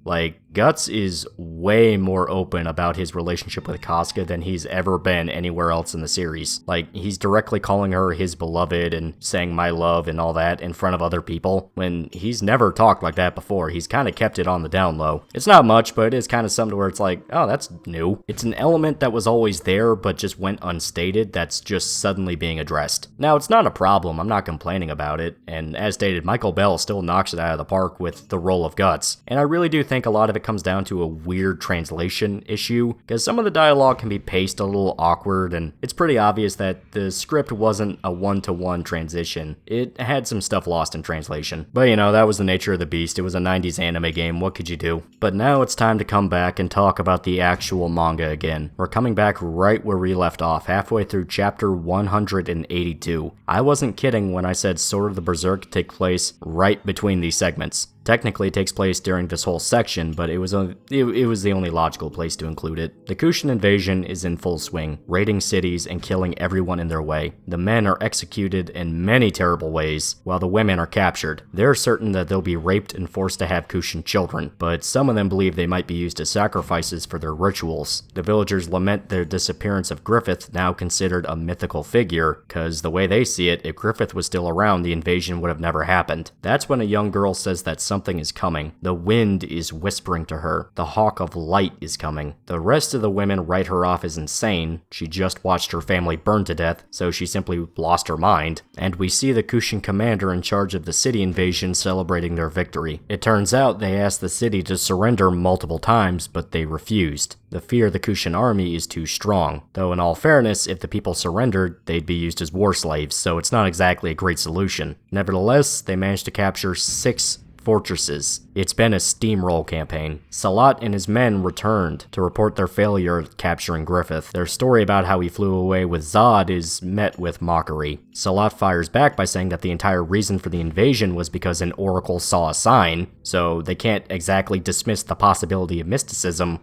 Like, Guts is way more open about his relationship with Casca than he's ever been anywhere else in the series. Like, he's directly calling her his beloved and saying my love and all that in front of other people, when he's never talked like that before. He's kind of kept it on the down low. It's not much, but it is kind of something where it's like, oh, that's new. It's an element that was always there, but just went unstated that's just suddenly being addressed. Now, it's not a problem, I'm not complaining about it, and as stated, Michael Bell still knocks it out of the park with the role of Guts, and I really do think a lot of it comes down to a weird translation issue, because some of the dialogue can be paced a little awkward, and it's pretty obvious that the script wasn't a one-to-one transition. It had some stuff lost in translation. But you know, that was the nature of the beast. It was a 90s anime game, what could you do? But now it's time to come back and talk about the actual manga again. We're coming back right where we left off, halfway through chapter 182. I wasn't kidding when I said Sword of the Berserk take place right between these segments. Technically it takes place during this whole section, but it was the only logical place to include it. The Kushan invasion is in full swing, raiding cities and killing everyone in their way. The men are executed in many terrible ways, while the women are captured. They're certain that they'll be raped and forced to have Kushan children, but some of them believe they might be used as sacrifices for their rituals. The villagers lament the disappearance of Griffith, now considered a mythical figure, cause the way they see it, if Griffith was still around, the invasion would have never happened. That's when a young girl says that something is coming. The wind is whispering to her. The hawk of light is coming. The rest of the women write her off as insane. She just watched her family burn to death, so she simply lost her mind. And we see the Kushan commander in charge of the city invasion celebrating their victory. It turns out they asked the city to surrender multiple times, but they refused. The fear of the Kushan army is too strong. Though in all fairness, if the people surrendered, they'd be used as war slaves, so it's not exactly a great solution. Nevertheless, they managed to capture 6 fortresses. It's been a steamroll campaign. Salat and his men returned to report their failure at capturing Griffith. Their story about how he flew away with Zod is met with mockery. Salat fires back by saying that the entire reason for the invasion was because an oracle saw a sign, so they can't exactly dismiss the possibility of mysticism.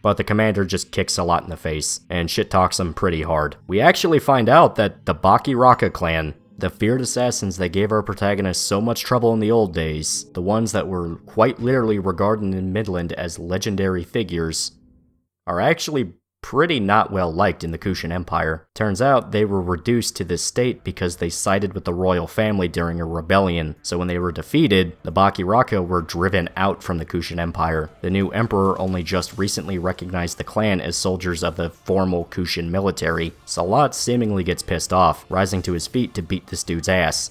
But the commander just kicks Salat in the face, and shit talks him pretty hard. We actually find out that the Bakiraka clan, the feared assassins that gave our protagonist so much trouble in the old days, the ones that were quite literally regarded in Midland as legendary figures, are actually pretty not well liked in the Kushan Empire. Turns out they were reduced to this state because they sided with the royal family during a rebellion, so when they were defeated, the Bakiraka were driven out from the Kushan Empire. The new emperor only just recently recognized the clan as soldiers of the formal Kushan military. Salat seemingly gets pissed off, rising to his feet to beat this dude's ass.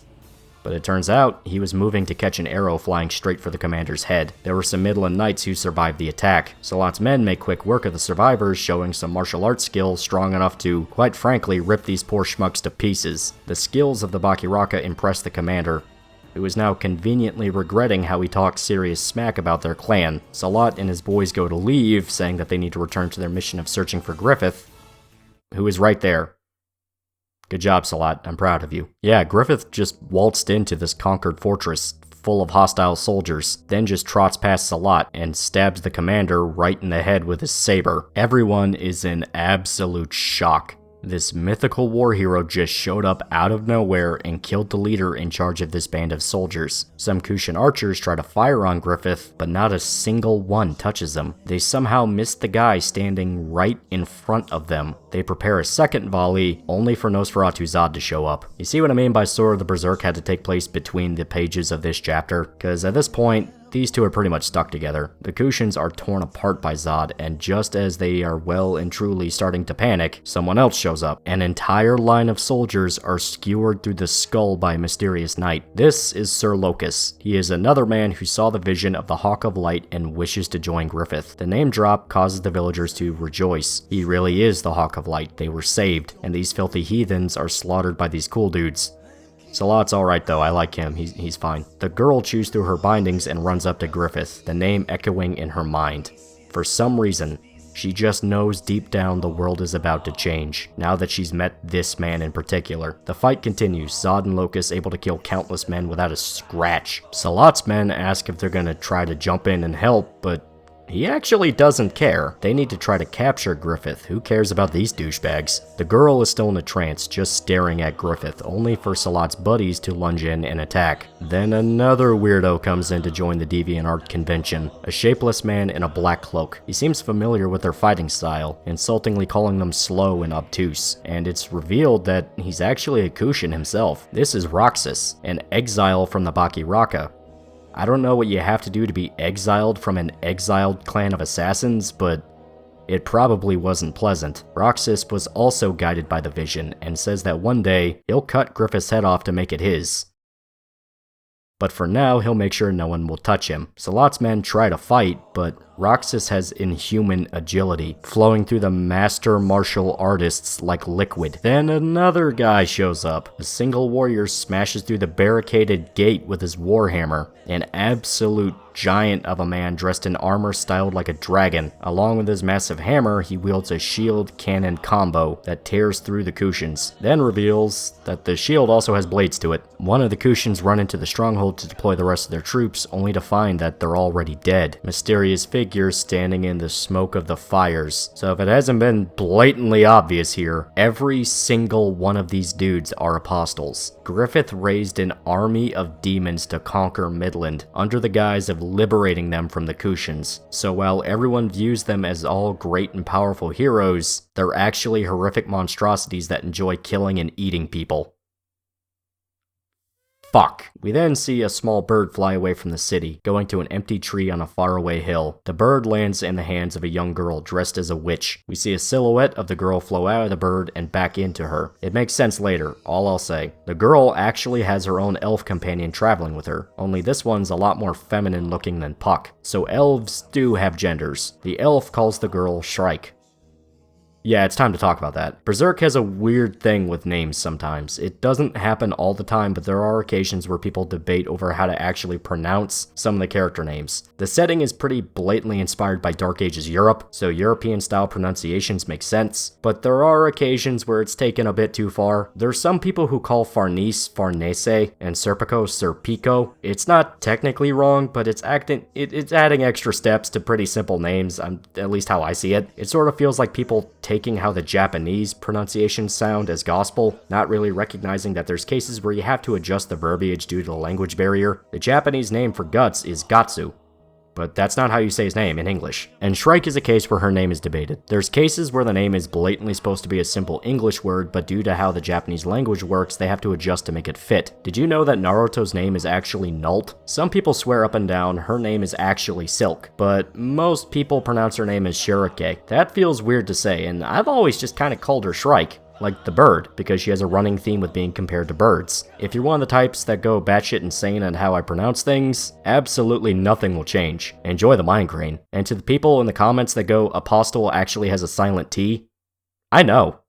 But it turns out, he was moving to catch an arrow flying straight for the commander's head. There were some Midland Knights who survived the attack. Salat's men make quick work of the survivors, showing some martial arts skills strong enough to, quite frankly, rip these poor schmucks to pieces. The skills of the Bakiraka impressed the commander, who is now conveniently regretting how he talked serious smack about their clan. Salat and his boys go to leave, saying that they need to return to their mission of searching for Griffith, who is right there. Good job, Salat. I'm proud of you. Yeah, Griffith just waltzed into this conquered fortress full of hostile soldiers, then just trots past Salat and stabs the commander right in the head with his saber. Everyone is in absolute shock. This mythical war hero just showed up out of nowhere and killed the leader in charge of this band of soldiers. Some Kushan archers try to fire on Griffith, but not a single one touches him. They somehow miss the guy standing right in front of them. They prepare a second volley, only for Nosferatu Zod to show up. You see what I mean by Sword of the Berserk had to take place between the pages of this chapter? Because at this point, these two are pretty much stuck together. The Kushans are torn apart by Zod, and just as they are well and truly starting to panic, someone else shows up. An entire line of soldiers are skewered through the skull by a mysterious knight. This is Sir Locus. He is another man who saw the vision of the Hawk of Light and wishes to join Griffith. The name drop causes the villagers to rejoice. He really is the Hawk of Light. They were saved, and these filthy heathens are slaughtered by these cool dudes. Salat's alright though, I like him, he's fine. The girl chews through her bindings and runs up to Griffith, the name echoing in her mind. For some reason, she just knows deep down the world is about to change, now that she's met this man in particular. The fight continues, Zod and Locus able to kill countless men without a scratch. Salat's men ask if they're gonna try to jump in and help, but he actually doesn't care. They need to try to capture Griffith. Who cares about these douchebags? The girl is still in a trance, just staring at Griffith, only for Salat's buddies to lunge in and attack. Then another weirdo comes in to join the DeviantArt convention, a shapeless man in a black cloak. He seems familiar with their fighting style, insultingly calling them slow and obtuse, and it's revealed that he's actually a Kushan himself. This is Roxas, an exile from the Bakiraka. I don't know what you have to do to be exiled from an exiled clan of assassins, but it probably wasn't pleasant. Roxas was also guided by the vision, and says that one day, he'll cut Griffith's head off to make it his. But for now, he'll make sure no one will touch him. Salat's men try to fight, but Roxas has inhuman agility, flowing through the master martial artists like liquid. Then another guy shows up. A single warrior smashes through the barricaded gate with his warhammer. An absolute giant of a man dressed in armor styled like a dragon. Along with his massive hammer, he wields a shield cannon combo that tears through the Kushans, then reveals that the shield also has blades to it. One of the Kushans run into the stronghold to deploy the rest of their troops, only to find that they're already dead. Mysterious figures standing in the smoke of the fires. So if it hasn't been blatantly obvious here, every single one of these dudes are apostles. Griffith raised an army of demons to conquer Midland, under the guise of liberating them from the Kushans. So while everyone views them as all great and powerful heroes, they're actually horrific monstrosities that enjoy killing and eating people. Fuck. We then see a small bird fly away from the city, going to an empty tree on a faraway hill. The bird lands in the hands of a young girl dressed as a witch. We see a silhouette of the girl flow out of the bird and back into her. It makes sense later, all I'll say. The girl actually has her own elf companion traveling with her, only this one's a lot more feminine looking than Puck. So elves do have genders. The elf calls the girl Shrike. Yeah, it's time to talk about that. Berserk has a weird thing with names sometimes. It doesn't happen all the time, but there are occasions where people debate over how to actually pronounce some of the character names. The setting is pretty blatantly inspired by Dark Ages Europe, so European-style pronunciations make sense, but there are occasions where it's taken a bit too far. There's some people who call Farnese Farnese and Serpico Serpico. It's not technically wrong, but it's adding extra steps to pretty simple names, at least how I see it. It sort of feels like people taking how the Japanese pronunciations sound as gospel, not really recognizing that there's cases where you have to adjust the verbiage due to the language barrier. The Japanese name for guts is Gatsu. but that's not how you say his name in English. And Shrike is a case where her name is debated. There's cases where the name is blatantly supposed to be a simple English word, but due to how the Japanese language works, they have to adjust to make it fit. Did you know that Naruto's name is actually Nalt? Some people swear up and down her name is actually Silk, but most people pronounce her name as Shirake. That feels weird to say, and I've always just kind of called her Shrike. Like the bird, because she has a running theme with being compared to birds. If you're one of the types that go batshit insane on how I pronounce things, absolutely nothing will change. Enjoy the migraine. And to the people in the comments that go, Apostle actually has a silent T, I know.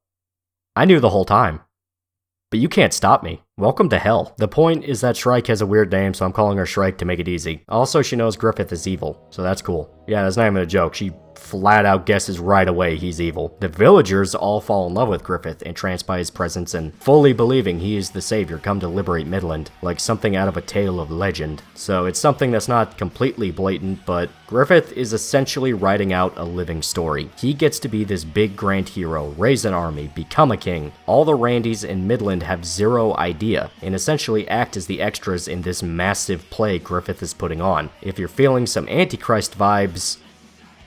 I knew the whole time. But you can't stop me. Welcome to hell. The point is that Shrike has a weird name, so I'm calling her Shrike to make it easy. Also, she knows Griffith is evil, so that's cool. Yeah, that's not even a joke. She flat out guesses right away he's evil. The villagers all fall in love with Griffith, entranced by his presence and fully believing he is the savior come to liberate Midland, like something out of a tale of legend. So it's something that's not completely blatant, but Griffith is essentially writing out a living story. He gets to be this big grand hero, raise an army, become a king. All the Randys in Midland have zero idea, and essentially act as the extras in this massive play Griffith is putting on. If you're feeling some Antichrist vibes,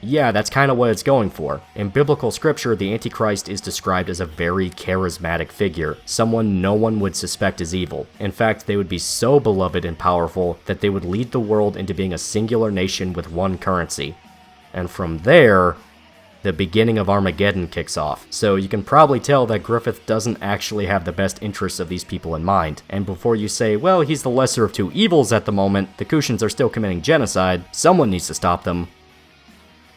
yeah, that's kind of what it's going for. In biblical scripture, the Antichrist is described as a very charismatic figure, someone no one would suspect is evil. In fact, they would be so beloved and powerful that they would lead the world into being a singular nation with one currency. And from there, the beginning of Armageddon kicks off. So you can probably tell that Griffith doesn't actually have the best interests of these people in mind. And before you say, well, he's the lesser of two evils at the moment, the Kushans are still committing genocide, someone needs to stop them.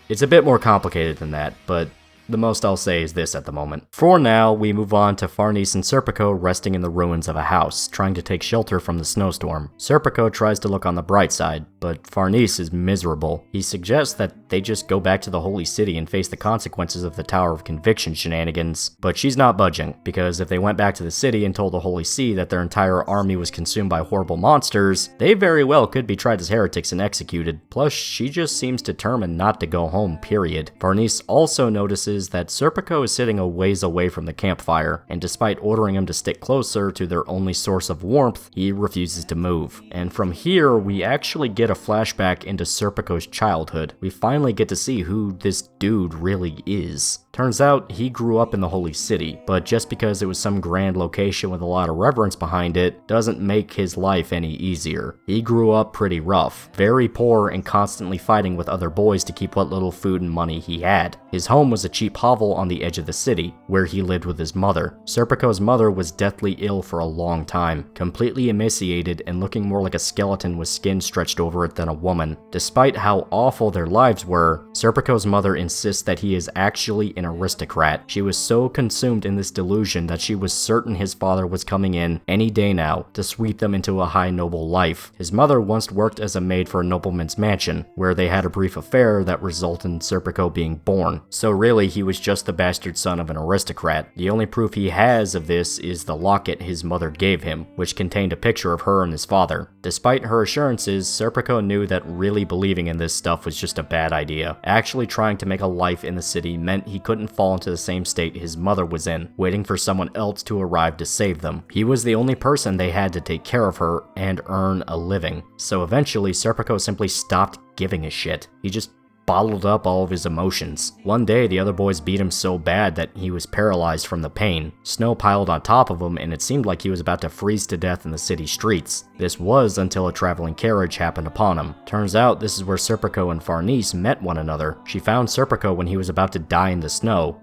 It's a bit more complicated than that, but the most I'll say is this at the moment. For now, we move on to Farnese and Serpico resting in the ruins of a house, trying to take shelter from the snowstorm. Serpico tries to look on the bright side, but Farnese is miserable. He suggests that they just go back to the Holy City and face the consequences of the Tower of Conviction shenanigans, but she's not budging, because if they went back to the city and told the Holy See that their entire army was consumed by horrible monsters, they very well could be tried as heretics and executed. Plus, she just seems determined not to go home, period. Farnese also notices that Serpico is sitting a ways away from the campfire, and despite ordering him to stick closer to their only source of warmth, he refuses to move. And from here, we actually get a flashback into Serpico's childhood. We finally get to see who this dude really is. Turns out, he grew up in the Holy City, but just because it was some grand location with a lot of reverence behind it, doesn't make his life any easier. He grew up pretty rough, very poor and constantly fighting with other boys to keep what little food and money he had. His home was a cheap hovel on the edge of the city, where he lived with his mother. Serpico's mother was deathly ill for a long time, completely emaciated and looking more like a skeleton with skin stretched over it than a woman. Despite how awful their lives were, Serpico's mother insists that he is actually an aristocrat. She was so consumed in this delusion that she was certain his father was coming in any day now to sweep them into a high noble life. His mother once worked as a maid for a nobleman's mansion, where they had a brief affair that resulted in Serpico being born. So really, he was just the bastard son of an aristocrat. The only proof he has of this is the locket his mother gave him, which contained a picture of her and his father. Despite her assurances, Serpico knew that really believing in this stuff was just a bad idea. Actually trying to make a life in the city meant he couldn't fall into the same state his mother was in, waiting for someone else to arrive to save them. He was the only person they had to take care of her and earn a living. So eventually, Serpico simply stopped giving a shit. He just bottled up all of his emotions. One day, the other boys beat him so bad that he was paralyzed from the pain. Snow piled on top of him, and it seemed like he was about to freeze to death in the city streets. This was until a traveling carriage happened upon him. Turns out, this is where Serpico and Farnese met one another. She found Serpico when he was about to die in the snow,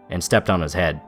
and stepped on his head.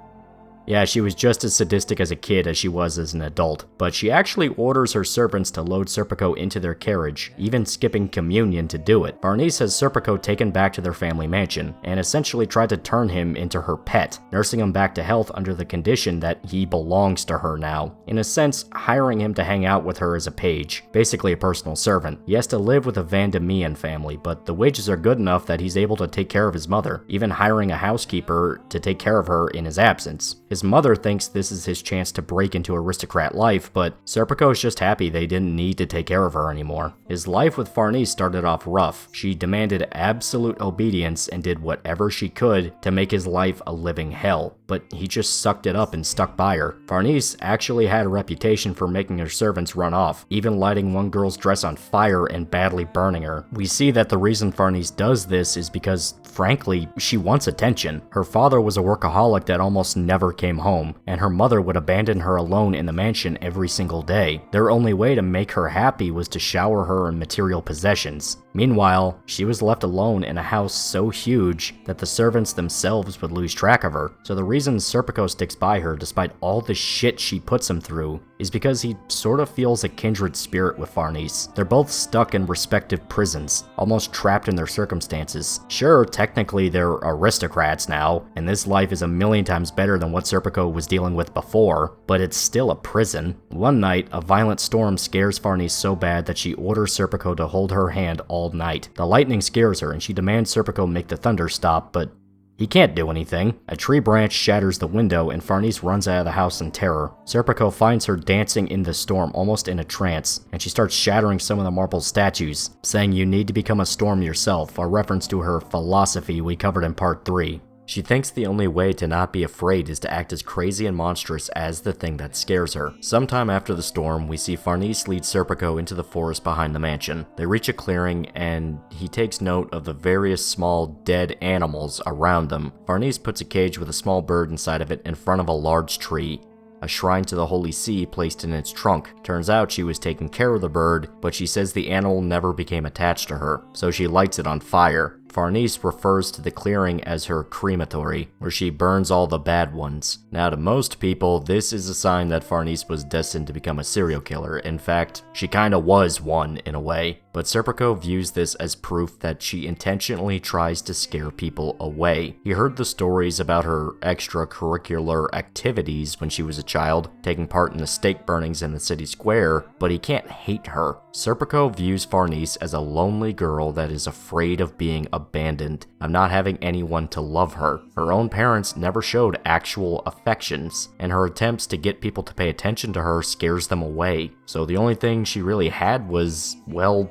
Yeah, she was just as sadistic as a kid as she was as an adult, but she actually orders her servants to load Serpico into their carriage, even skipping communion to do it. Farnese has Serpico taken back to their family mansion, and essentially tried to turn him into her pet, nursing him back to health under the condition that he belongs to her now. In a sense, hiring him to hang out with her as a page, basically a personal servant. He has to live with a Van de Meehan family, but the wages are good enough that he's able to take care of his mother, even hiring a housekeeper to take care of her in his absence. His mother thinks this is his chance to break into aristocrat life, but Serpico is just happy they didn't need to take care of her anymore. His life with Farnese started off rough. She demanded absolute obedience and did whatever she could to make his life a living hell, but he just sucked it up and stuck by her. Farnese actually had a reputation for making her servants run off, even lighting one girl's dress on fire and badly burning her. We see that the reason Farnese does this is because, frankly, she wants attention. Her father was a workaholic that almost never came home, and her mother would abandon her alone in the mansion every single day. Their only way to make her happy was to shower her in material possessions. Meanwhile, she was left alone in a house so huge that the servants themselves would lose track of her. So the reason Serpico sticks by her despite all the shit she puts him through is because he sort of feels a kindred spirit with Farnese. They're both stuck in respective prisons, almost trapped in their circumstances. Sure, technically they're aristocrats now, and this life is a million times better than what Serpico was dealing with before, but it's still a prison. One night, a violent storm scares Farnese so bad that she orders Serpico to hold her hand all night. The lightning scares her and she demands Serpico make the thunder stop, but he can't do anything. A tree branch shatters the window and Farnese runs out of the house in terror. Serpico finds her dancing in the storm, almost in a trance, and she starts shattering some of the marble statues, saying you need to become a storm yourself, a reference to her philosophy we covered in part 3. She thinks the only way to not be afraid is to act as crazy and monstrous as the thing that scares her. Sometime after the storm, we see Farnese lead Serpico into the forest behind the mansion. They reach a clearing, and he takes note of the various small dead animals around them. Farnese puts a cage with a small bird inside of it in front of a large tree. A shrine to the Holy See placed in its trunk. Turns out she was taking care of the bird, but she says the animal never became attached to her, so she lights it on fire. Farnese refers to the clearing as her crematory, where she burns all the bad ones. Now, to most people, this is a sign that Farnese was destined to become a serial killer. In fact, she kinda was one in a way. But Serpico views this as proof that she intentionally tries to scare people away. He heard the stories about her extracurricular activities when she was a child, taking part in the stake burnings in the city square, but he can't hate her. Serpico views Farnese as a lonely girl that is afraid of being abandoned, of not having anyone to love her. Her own parents never showed actual affections, and her attempts to get people to pay attention to her scares them away. So the only thing she really had was, well,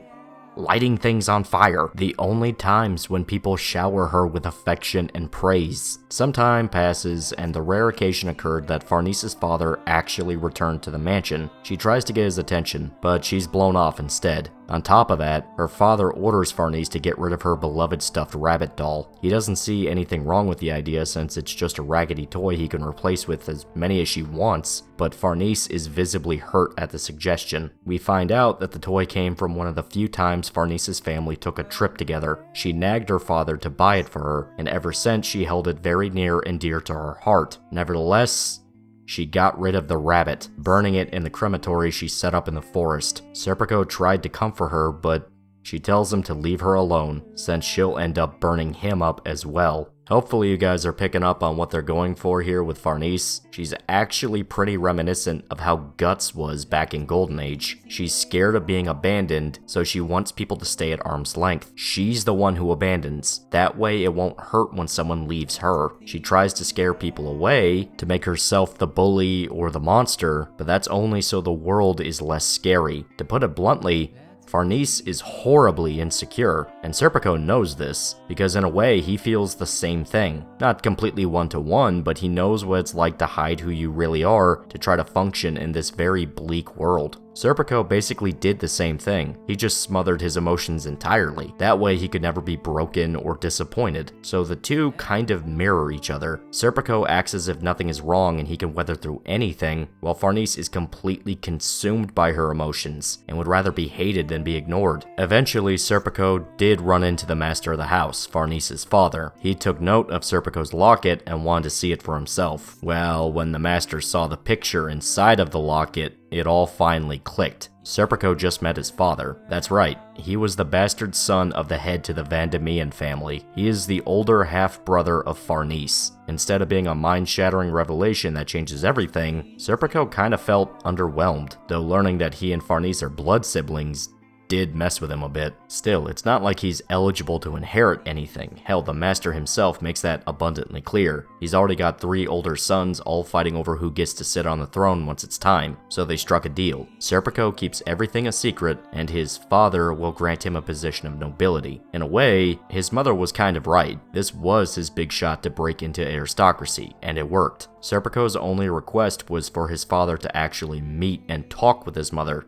lighting things on fire. The only times when people shower her with affection and praise. Some time passes, and the rare occasion occurred that Farnese's father actually returned to the mansion. She tries to get his attention, but she's blown off instead. On top of that, her father orders Farnese to get rid of her beloved stuffed rabbit doll. He doesn't see anything wrong with the idea since it's just a raggedy toy he can replace with as many as she wants, but Farnese is visibly hurt at the suggestion. We find out that the toy came from one of the few times Farnese's family took a trip together. She nagged her father to buy it for her, and ever since she held it very near and dear to her heart. Nevertheless, she got rid of the rabbit, burning it in the crematory she set up in the forest. Serpico tried to comfort her, but she tells him to leave her alone, since she'll end up burning him up as well. Hopefully you guys are picking up on what they're going for here with Farnese. She's actually pretty reminiscent of how Guts was back in Golden Age. She's scared of being abandoned, so she wants people to stay at arm's length. She's the one who abandons. That way it won't hurt when someone leaves her. She tries to scare people away to make herself the bully or the monster, but that's only so the world is less scary. To put it bluntly, Farnese is horribly insecure, and Serpico knows this, because in a way he feels the same thing. Not completely one-to-one, but he knows what it's like to hide who you really are to try to function in this very bleak world. Serpico basically did the same thing. He just smothered his emotions entirely. That way he could never be broken or disappointed. So the two kind of mirror each other. Serpico acts as if nothing is wrong and he can weather through anything, while Farnese is completely consumed by her emotions and would rather be hated than be ignored. Eventually, Serpico did run into the master of the house, Farnese's father. He took note of Serpico's locket and wanted to see it for himself. Well, when the master saw the picture inside of the locket, it all finally clicked. Serpico just met his father. That's right, he was the bastard son of the head to the Vandamian family. He is the older half-brother of Farnese. Instead of being a mind-shattering revelation that changes everything, Serpico kinda felt underwhelmed, though learning that he and Farnese are blood siblings did mess with him a bit. Still, it's not like he's eligible to inherit anything. Hell, the master himself makes that abundantly clear. He's already got 3 older sons, all fighting over who gets to sit on the throne once it's time, so they struck a deal. Serpico keeps everything a secret, and his father will grant him a position of nobility. In a way, his mother was kind of right. This was his big shot to break into aristocracy, and it worked. Serpico's only request was for his father to actually meet and talk with his mother,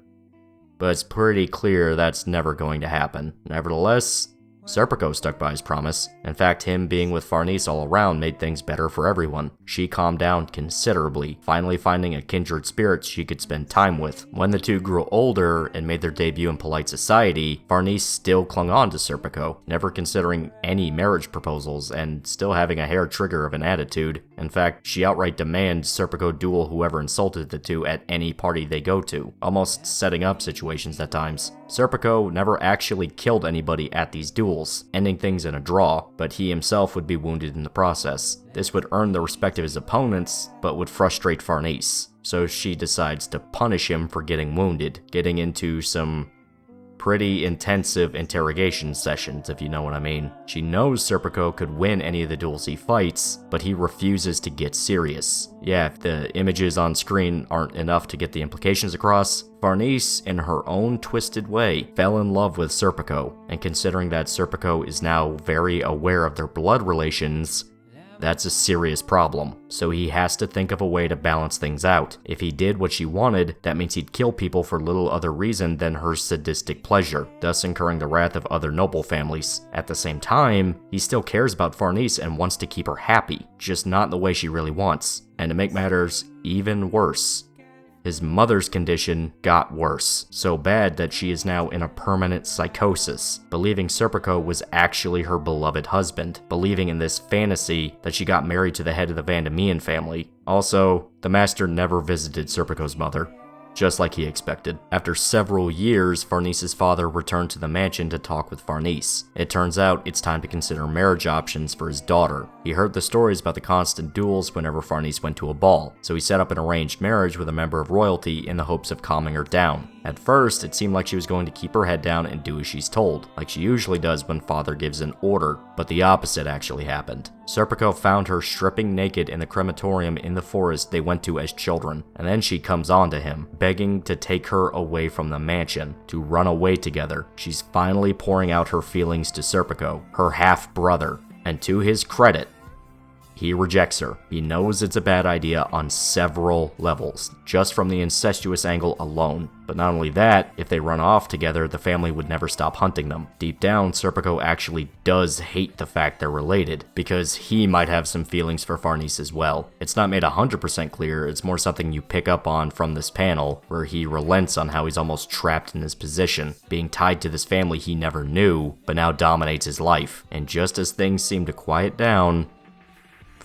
but it's pretty clear that's never going to happen. Nevertheless, Serpico stuck by his promise. In fact, him being with Farnese all around made things better for everyone. She calmed down considerably, finally finding a kindred spirit she could spend time with. When the two grew older and made their debut in polite society, Farnese still clung on to Serpico, never considering any marriage proposals and still having a hair trigger of an attitude. In fact, she outright demands Serpico duel whoever insulted the two at any party they go to, almost setting up situations at times. Serpico never actually killed anybody at these duels, ending things in a draw, but he himself would be wounded in the process. This would earn the respect of his opponents, but would frustrate Farnese, so she decides to punish him for getting wounded, getting into some pretty intensive interrogation sessions, if you know what I mean. She knows Serpico could win any of the duels he fights, but he refuses to get serious. Yeah, if the images on screen aren't enough to get the implications across, Farnese, in her own twisted way, fell in love with Serpico, and considering that Serpico is now very aware of their blood relations, that's a serious problem, so he has to think of a way to balance things out. If he did what she wanted, that means he'd kill people for little other reason than her sadistic pleasure, thus incurring the wrath of other noble families. At the same time, he still cares about Farnese and wants to keep her happy, just not in the way she really wants. And to make matters even worse, his mother's condition got worse, so bad that she is now in a permanent psychosis, believing Serpico was actually her beloved husband, believing in this fantasy that she got married to the head of the Vandamean family. Also, the master never visited Serpico's mother, just like he expected. After several years, Farnese's father returned to the mansion to talk with Farnese. It turns out it's time to consider marriage options for his daughter. He heard the stories about the constant duels whenever Farnese went to a ball, so he set up an arranged marriage with a member of royalty in the hopes of calming her down. At first, it seemed like she was going to keep her head down and do as she's told, like she usually does when father gives an order, but the opposite actually happened. Serpico found her stripping naked in the crematorium in the forest they went to as children, and then she comes on to him, begging to take her away from the mansion, to run away together. She's finally pouring out her feelings to Serpico, her half-brother, and to his credit, he rejects her. He knows it's a bad idea on several levels, just from the incestuous angle alone. But not only that, if they run off together, the family would never stop hunting them. Deep down, Serpico actually does hate the fact they're related, because he might have some feelings for Farnese as well. It's not made 100% clear, it's more something you pick up on from this panel, where he relents on how he's almost trapped in his position, being tied to this family he never knew, but now dominates his life. And just as things seem to quiet down,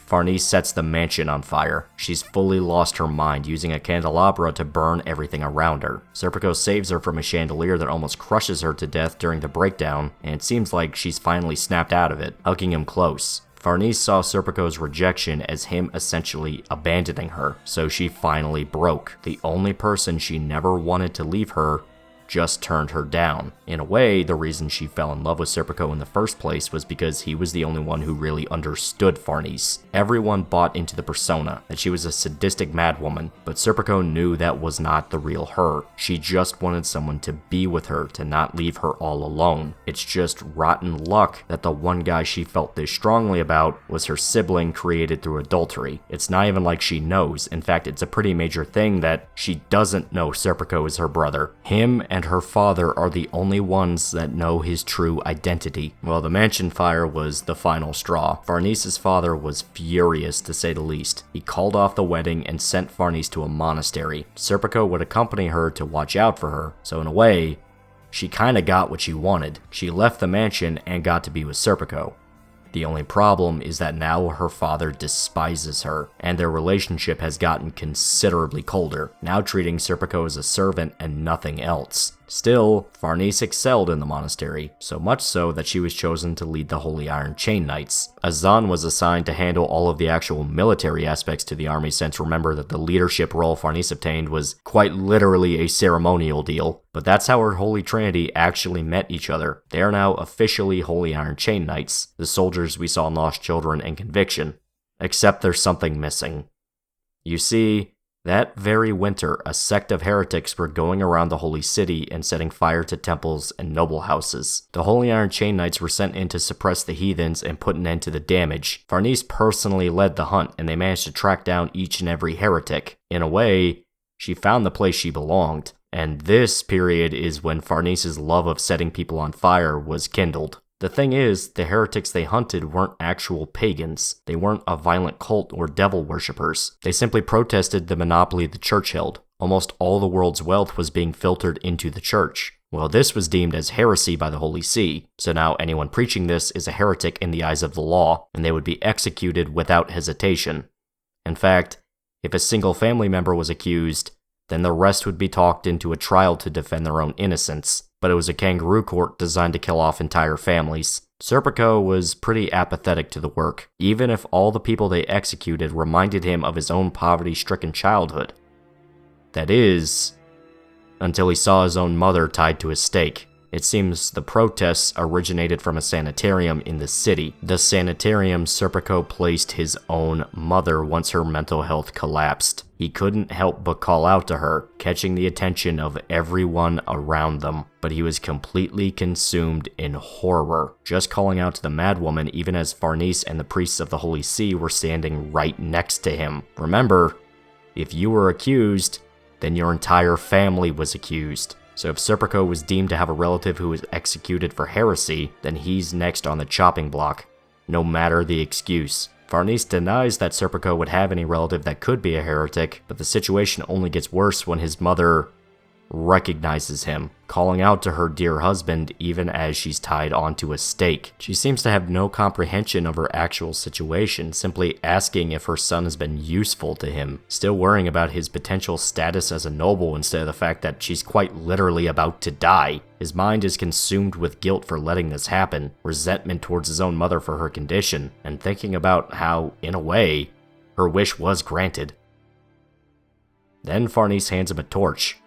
Farnese sets the mansion on fire. She's fully lost her mind, using a candelabra to burn everything around her. Serpico saves her from a chandelier that almost crushes her to death during the breakdown, and it seems like she's finally snapped out of it, hugging him close. Farnese saw Serpico's rejection as him essentially abandoning her, so she finally broke. The only person she never wanted to leave her just turned her down. In a way, the reason she fell in love with Serpico in the first place was because he was the only one who really understood Farnese. Everyone bought into the persona, that she was a sadistic madwoman, but Serpico knew that was not the real her. She just wanted someone to be with her, to not leave her all alone. It's just rotten luck that the one guy she felt this strongly about was her sibling created through adultery. It's not even like she knows. In fact, it's a pretty major thing that she doesn't know Serpico is her brother. Him and her father are the only ones that know his true identity. Well, the mansion fire was the final straw. Farnese's father was furious, to say the least. He called off the wedding and sent Farnese to a monastery. Serpico would accompany her to watch out for her, so in a way, she kinda got what she wanted. She left the mansion and got to be with Serpico. The only problem is that now her father despises her, and their relationship has gotten considerably colder, now treating Serpico as a servant and nothing else. Still, Farnese excelled in the monastery, so much so that she was chosen to lead the Holy Iron Chain Knights. Azan was assigned to handle all of the actual military aspects to the army, since remember that the leadership role Farnese obtained was quite literally a ceremonial deal. But that's how her Holy Trinity actually met each other. They are now officially Holy Iron Chain Knights, the soldiers we saw in Lost Children and Conviction. Except there's something missing. You see, that very winter, a sect of heretics were going around the Holy City and setting fire to temples and noble houses. The Holy Iron Chain Knights were sent in to suppress the heathens and put an end to the damage. Farnese personally led the hunt, and they managed to track down each and every heretic. In a way, she found the place she belonged. And this period is when Farnese's love of setting people on fire was kindled. The thing is, the heretics they hunted weren't actual pagans. They weren't a violent cult or devil worshippers. They simply protested the monopoly the church held. Almost all the world's wealth was being filtered into the church. Well, this was deemed as heresy by the Holy See, so now anyone preaching this is a heretic in the eyes of the law, and they would be executed without hesitation. In fact, if a single family member was accused, then the rest would be talked into a trial to defend their own innocence. But it was a kangaroo court designed to kill off entire families. Serpico was pretty apathetic to the work, even if all the people they executed reminded him of his own poverty-stricken childhood. That is, until he saw his own mother tied to a stake. It seems the protests originated from a sanitarium in the city. The sanitarium Serpico placed his own mother once her mental health collapsed. He couldn't help but call out to her, catching the attention of everyone around them, but he was completely consumed in horror, just calling out to the madwoman even as Farnese and the priests of the Holy See were standing right next to him. Remember, if you were accused, then your entire family was accused. So if Serpico was deemed to have a relative who was executed for heresy, then he's next on the chopping block, no matter the excuse. Farnese denies that Serpico would have any relative that could be a heretic, but the situation only gets worse when his mother recognizes him, calling out to her dear husband even as she's tied onto a stake. She seems to have no comprehension of her actual situation, simply asking if her son has been useful to him, still worrying about his potential status as a noble instead of the fact that she's quite literally about to die. His mind is consumed with guilt for letting this happen, resentment towards his own mother for her condition, and thinking about how, in a way, her wish was granted. Then Farnese hands him a torch.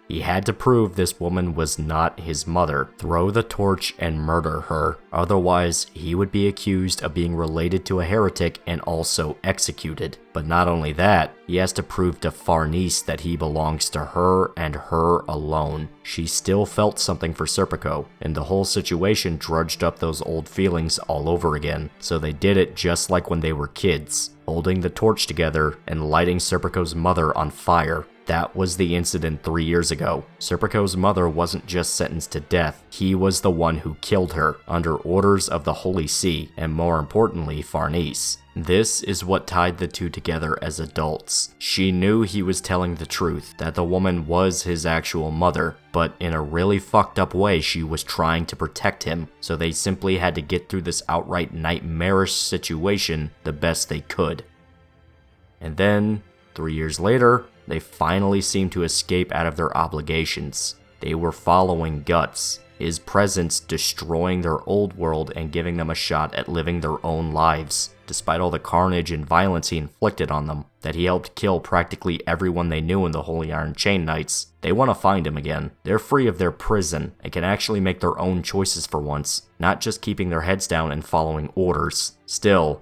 He had to prove this woman was not his mother, throw the torch and murder her, otherwise he would be accused of being related to a heretic and also executed. But not only that, he has to prove to Farnese that he belongs to her and her alone. She still felt something for Serpico, and the whole situation drudged up those old feelings all over again, so they did it just like when they were kids, holding the torch together and lighting Serpico's mother on fire. That was the incident 3 years ago. Serpico's mother wasn't just sentenced to death, he was the one who killed her, under orders of the Holy See, and more importantly, Farnese. This is what tied the two together as adults. She knew he was telling the truth, that the woman was his actual mother, but in a really fucked up way she was trying to protect him, so they simply had to get through this outright nightmarish situation the best they could. And then, 3 years later, they finally seemed to escape out of their obligations. They were following Guts, his presence destroying their old world and giving them a shot at living their own lives, despite all the carnage and violence he inflicted on them, that he helped kill practically everyone they knew in the Holy Iron Chain Knights. They want to find him again. They're free of their prison and can actually make their own choices for once, not just keeping their heads down and following orders. Still,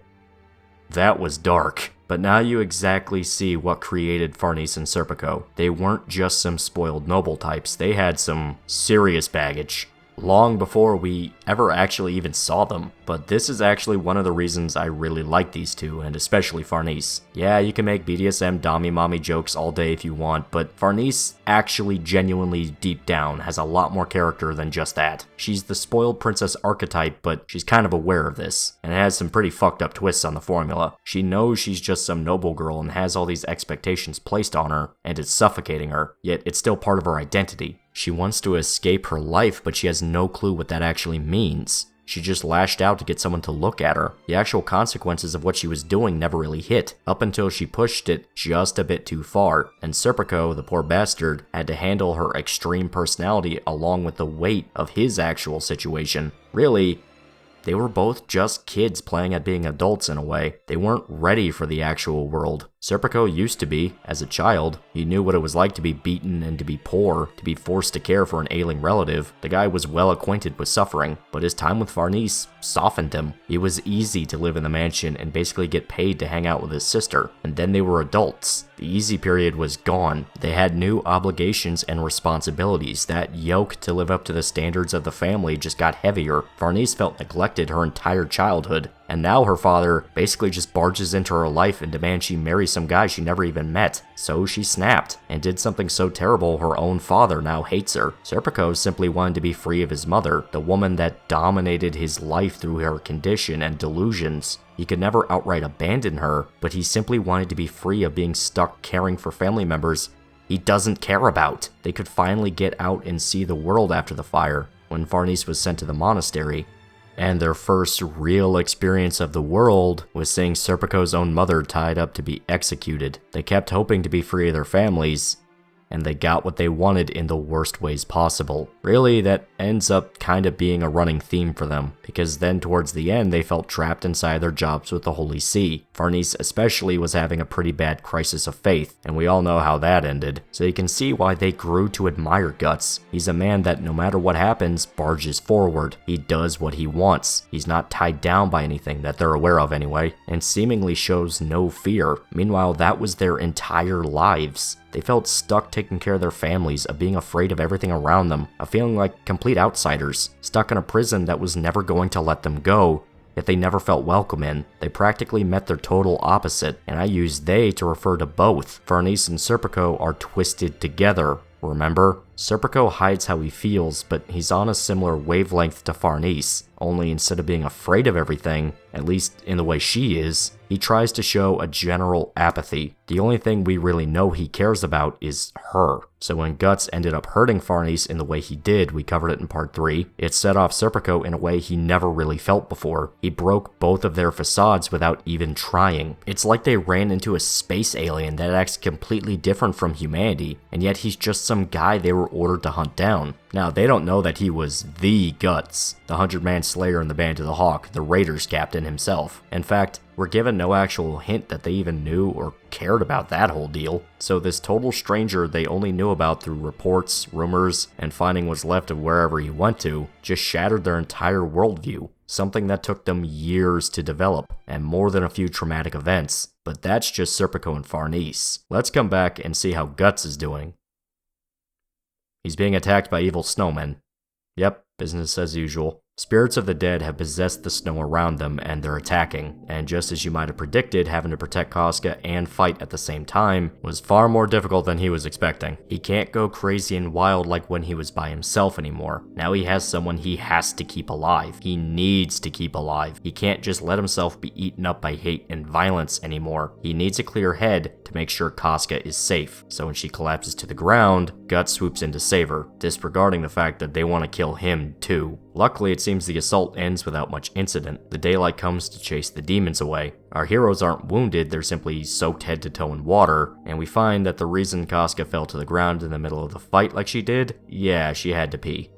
that was dark. But now you exactly see what created Farnese and Serpico. They weren't just some spoiled noble types, they had some serious baggage. Long before we ever actually even saw them. But this is actually one of the reasons I really like these two, and especially Farnese. Yeah, you can make BDSM dommy mommy jokes all day if you want, but Farnese actually genuinely deep down has a lot more character than just that. She's the spoiled princess archetype, but she's kind of aware of this, and has some pretty fucked up twists on the formula. She knows she's just some noble girl and has all these expectations placed on her, and it's suffocating her, yet it's still part of her identity. She wants to escape her life, but she has no clue what that actually means. She just lashed out to get someone to look at her. The actual consequences of what she was doing never really hit, up until she pushed it just a bit too far, and Serpico, the poor bastard, had to handle her extreme personality along with the weight of his actual situation. Really, they were both just kids playing at being adults in a way. They weren't ready for the actual world. Serpico used to be, as a child. He knew what it was like to be beaten and to be poor, to be forced to care for an ailing relative. The guy was well acquainted with suffering, but his time with Farnese softened him. It was easy to live in the mansion and basically get paid to hang out with his sister, and then they were adults. The easy period was gone. They had new obligations and responsibilities. That yoke to live up to the standards of the family just got heavier. Farnese felt neglected her entire childhood, and now her father basically just barges into her life and demands she marry some guy she never even met. So she snapped, and did something so terrible her own father now hates her. Serpico simply wanted to be free of his mother, the woman that dominated his life through her condition and delusions. He could never outright abandon her, but he simply wanted to be free of being stuck caring for family members he doesn't care about. They could finally get out and see the world after the fire, when Farnese was sent to the monastery. And their first real experience of the world was seeing Serpico's own mother tied up to be executed. They kept hoping to be free of their families, and they got what they wanted in the worst ways possible. Really, that ends up kind of being a running theme for them, because then towards the end they felt trapped inside their jobs with the Holy See. Farnese especially was having a pretty bad crisis of faith, and we all know how that ended, so you can see why they grew to admire Guts. He's a man that no matter what happens, barges forward. He does what he wants. He's not tied down by anything that they're aware of anyway, and seemingly shows no fear. Meanwhile, that was their entire lives. They felt stuck taking care of their families, of being afraid of everything around them, of feeling like complete outsiders, stuck in a prison that was never going to let them go, yet they never felt welcome in. They practically met their total opposite, and I use they to refer to both. Farnese and Serpico are twisted together, remember? Serpico hides how he feels, but he's on a similar wavelength to Farnese, only instead of being afraid of everything, at least in the way she is, he tries to show a general apathy. The only thing we really know he cares about is her. So when Guts ended up hurting Farnese in the way he did, we covered it in part 3, it set off Serpico in a way he never really felt before. He broke both of their facades without even trying. It's like they ran into a space alien that acts completely different from humanity, and yet he's just some guy they were ordered to hunt down. Now, they don't know that he was the Guts, the 100-man slayer in the Band of the Hawk, the Raiders captain himself. In fact, we're given no actual hint that they even knew or cared about that whole deal. So this total stranger they only knew about through reports, rumors, and finding what's left of wherever he went to, just shattered their entire worldview. Something that took them years to develop, and more than a few traumatic events. But that's just Serpico and Farnese. Let's come back and see how Guts is doing. He's being attacked by evil snowmen. Yep, business as usual. Spirits of the dead have possessed the snow around them, and they're attacking. And just as you might have predicted, having to protect Casca and fight at the same time was far more difficult than he was expecting. He can't go crazy and wild like when he was by himself anymore. Now he has someone he has to keep alive. He needs to keep alive. He can't just let himself be eaten up by hate and violence anymore. He needs a clear head to make sure Casca is safe. So when she collapses to the ground, Guts swoops in to save her, disregarding the fact that they want to kill him too. Luckily, it seems the assault ends without much incident. The daylight comes to chase the demons away. Our heroes aren't wounded, they're simply soaked head to toe in water, and we find that the reason Casca fell to the ground in the middle of the fight like she did, yeah, she had to pee.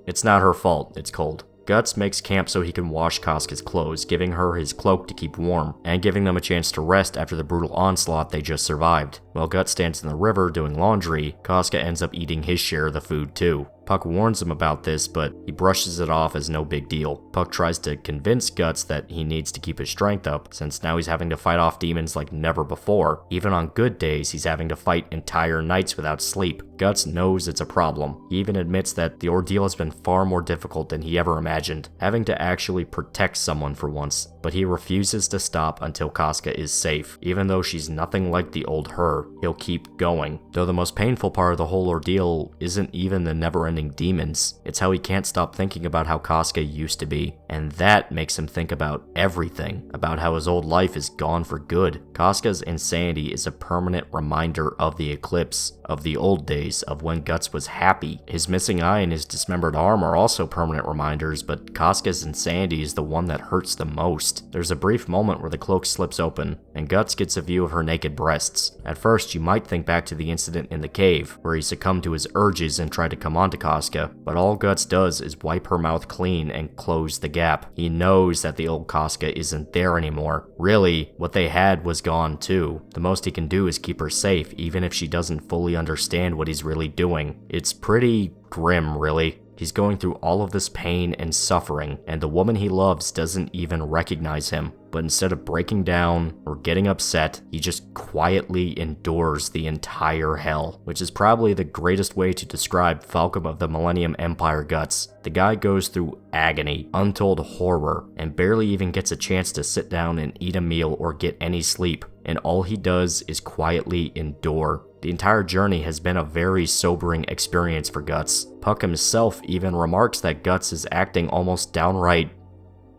It's not her fault, it's cold. Guts makes camp so he can wash Casca's clothes, giving her his cloak to keep warm, and giving them a chance to rest after the brutal onslaught they just survived. While Guts stands in the river doing laundry, Casca ends up eating his share of the food too. Puck warns him about this, but he brushes it off as no big deal. Puck tries to convince Guts that he needs to keep his strength up, since now he's having to fight off demons like never before. Even on good days, he's having to fight entire nights without sleep. Guts knows it's a problem. He even admits that the ordeal has been far more difficult than he ever imagined, having to actually protect someone for once. But he refuses to stop until Casca is safe. Even though she's nothing like the old her, he'll keep going. Though the most painful part of the whole ordeal isn't even the never-ending summoning demons. It's how he can't stop thinking about how Casca used to be, and that makes him think about everything, about how his old life is gone for good. Casca's insanity is a permanent reminder of the eclipse, of the old days, of when Guts was happy. His missing eye and his dismembered arm are also permanent reminders, but Casca's insanity is the one that hurts the most. There's a brief moment where the cloak slips open, and Guts gets a view of her naked breasts. At first, you might think back to the incident in the cave, where he succumbed to his urges and tried to come onto Casca, but all Guts does is wipe her mouth clean and close the gap. He knows that the old Casca isn't there anymore. Really, what they had was gone too. The most he can do is keep her safe, even if she doesn't fully understand what he's really doing. It's pretty grim, really. He's going through all of this pain and suffering, and the woman he loves doesn't even recognize him. But instead of breaking down or getting upset, he just quietly endures the entire hell, which is probably the greatest way to describe Falcon of the Millennium Empire Guts. The guy goes through agony, untold horror, and barely even gets a chance to sit down and eat a meal or get any sleep, and all he does is quietly endure. The entire journey has been a very sobering experience for Guts. Puck himself even remarks that Guts is acting almost downright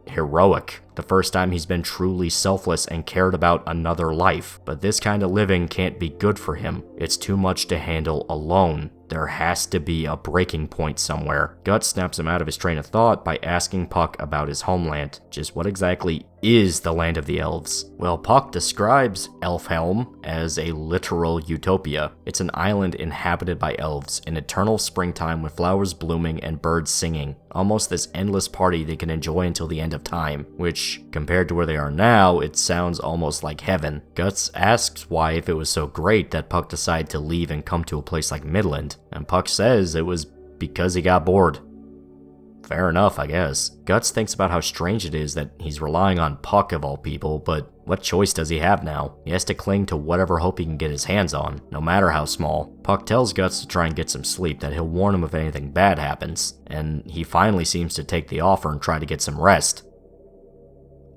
heroic, the first time he's been truly selfless and cared about another life. But this kind of living can't be good for him. It's too much to handle alone. There has to be a breaking point somewhere. Guts snaps him out of his train of thought by asking Puck about his homeland. Just what exactly is the land of the elves? Well, Puck describes Elfhelm as a literal utopia. It's an island inhabited by elves, an eternal springtime with flowers blooming and birds singing. Almost this endless party they can enjoy until the end of time, which, compared to where they are now, it sounds almost like heaven. Guts asks why, if it was so great, that Puck decided to leave and come to a place like Midland, and Puck says it was because he got bored. Fair enough, I guess. Guts thinks about how strange it is that he's relying on Puck of all people, but what choice does he have now? He has to cling to whatever hope he can get his hands on, no matter how small. Puck tells Guts to try and get some sleep, that he'll warn him if anything bad happens, and he finally seems to take the offer and try to get some rest,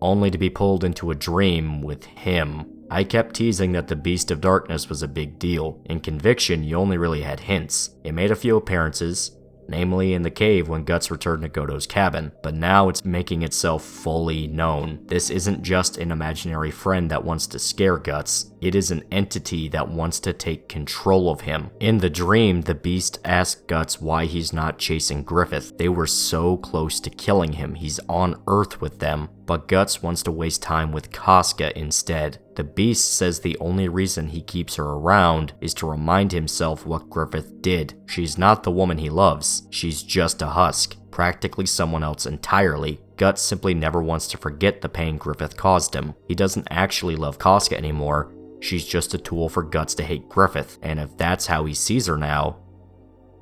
only to be pulled into a dream with him. I kept teasing that the Beast of Darkness was a big deal. In Conviction, you only really had hints. It made a few appearances, namely in the cave when Guts returned to Godo's cabin, but now it's making itself fully known. This isn't just an imaginary friend that wants to scare Guts, it is an entity that wants to take control of him. In the dream, the Beast asked Guts why he's not chasing Griffith. They were so close to killing him, he's on Earth with them, but Guts wants to waste time with Casca instead. The Beast says the only reason he keeps her around is to remind himself what Griffith did. She's not the woman he loves, she's just a husk, practically someone else entirely. Guts simply never wants to forget the pain Griffith caused him. He doesn't actually love Casca anymore, she's just a tool for Guts to hate Griffith, and if that's how he sees her now,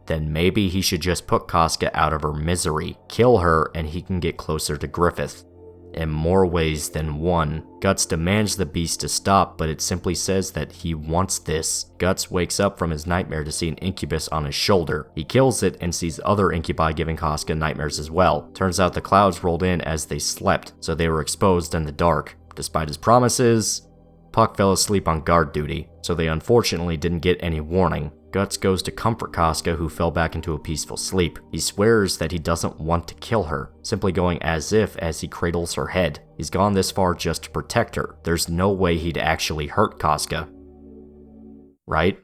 then maybe he should just put Casca out of her misery, kill her, and he can get closer to Griffith. In more ways than one. Guts demands the Beast to stop, but it simply says that he wants this. Guts wakes up from his nightmare to see an incubus on his shoulder. He kills it and sees other incubi giving Casca nightmares as well. Turns out the clouds rolled in as they slept, so they were exposed in the dark. Despite his promises, Puck fell asleep on guard duty, so they unfortunately didn't get any warning. Guts goes to comfort Casca, who fell back into a peaceful sleep. He swears that he doesn't want to kill her, simply going as if as he cradles her head. He's gone this far just to protect her. There's no way he'd actually hurt Casca. Right?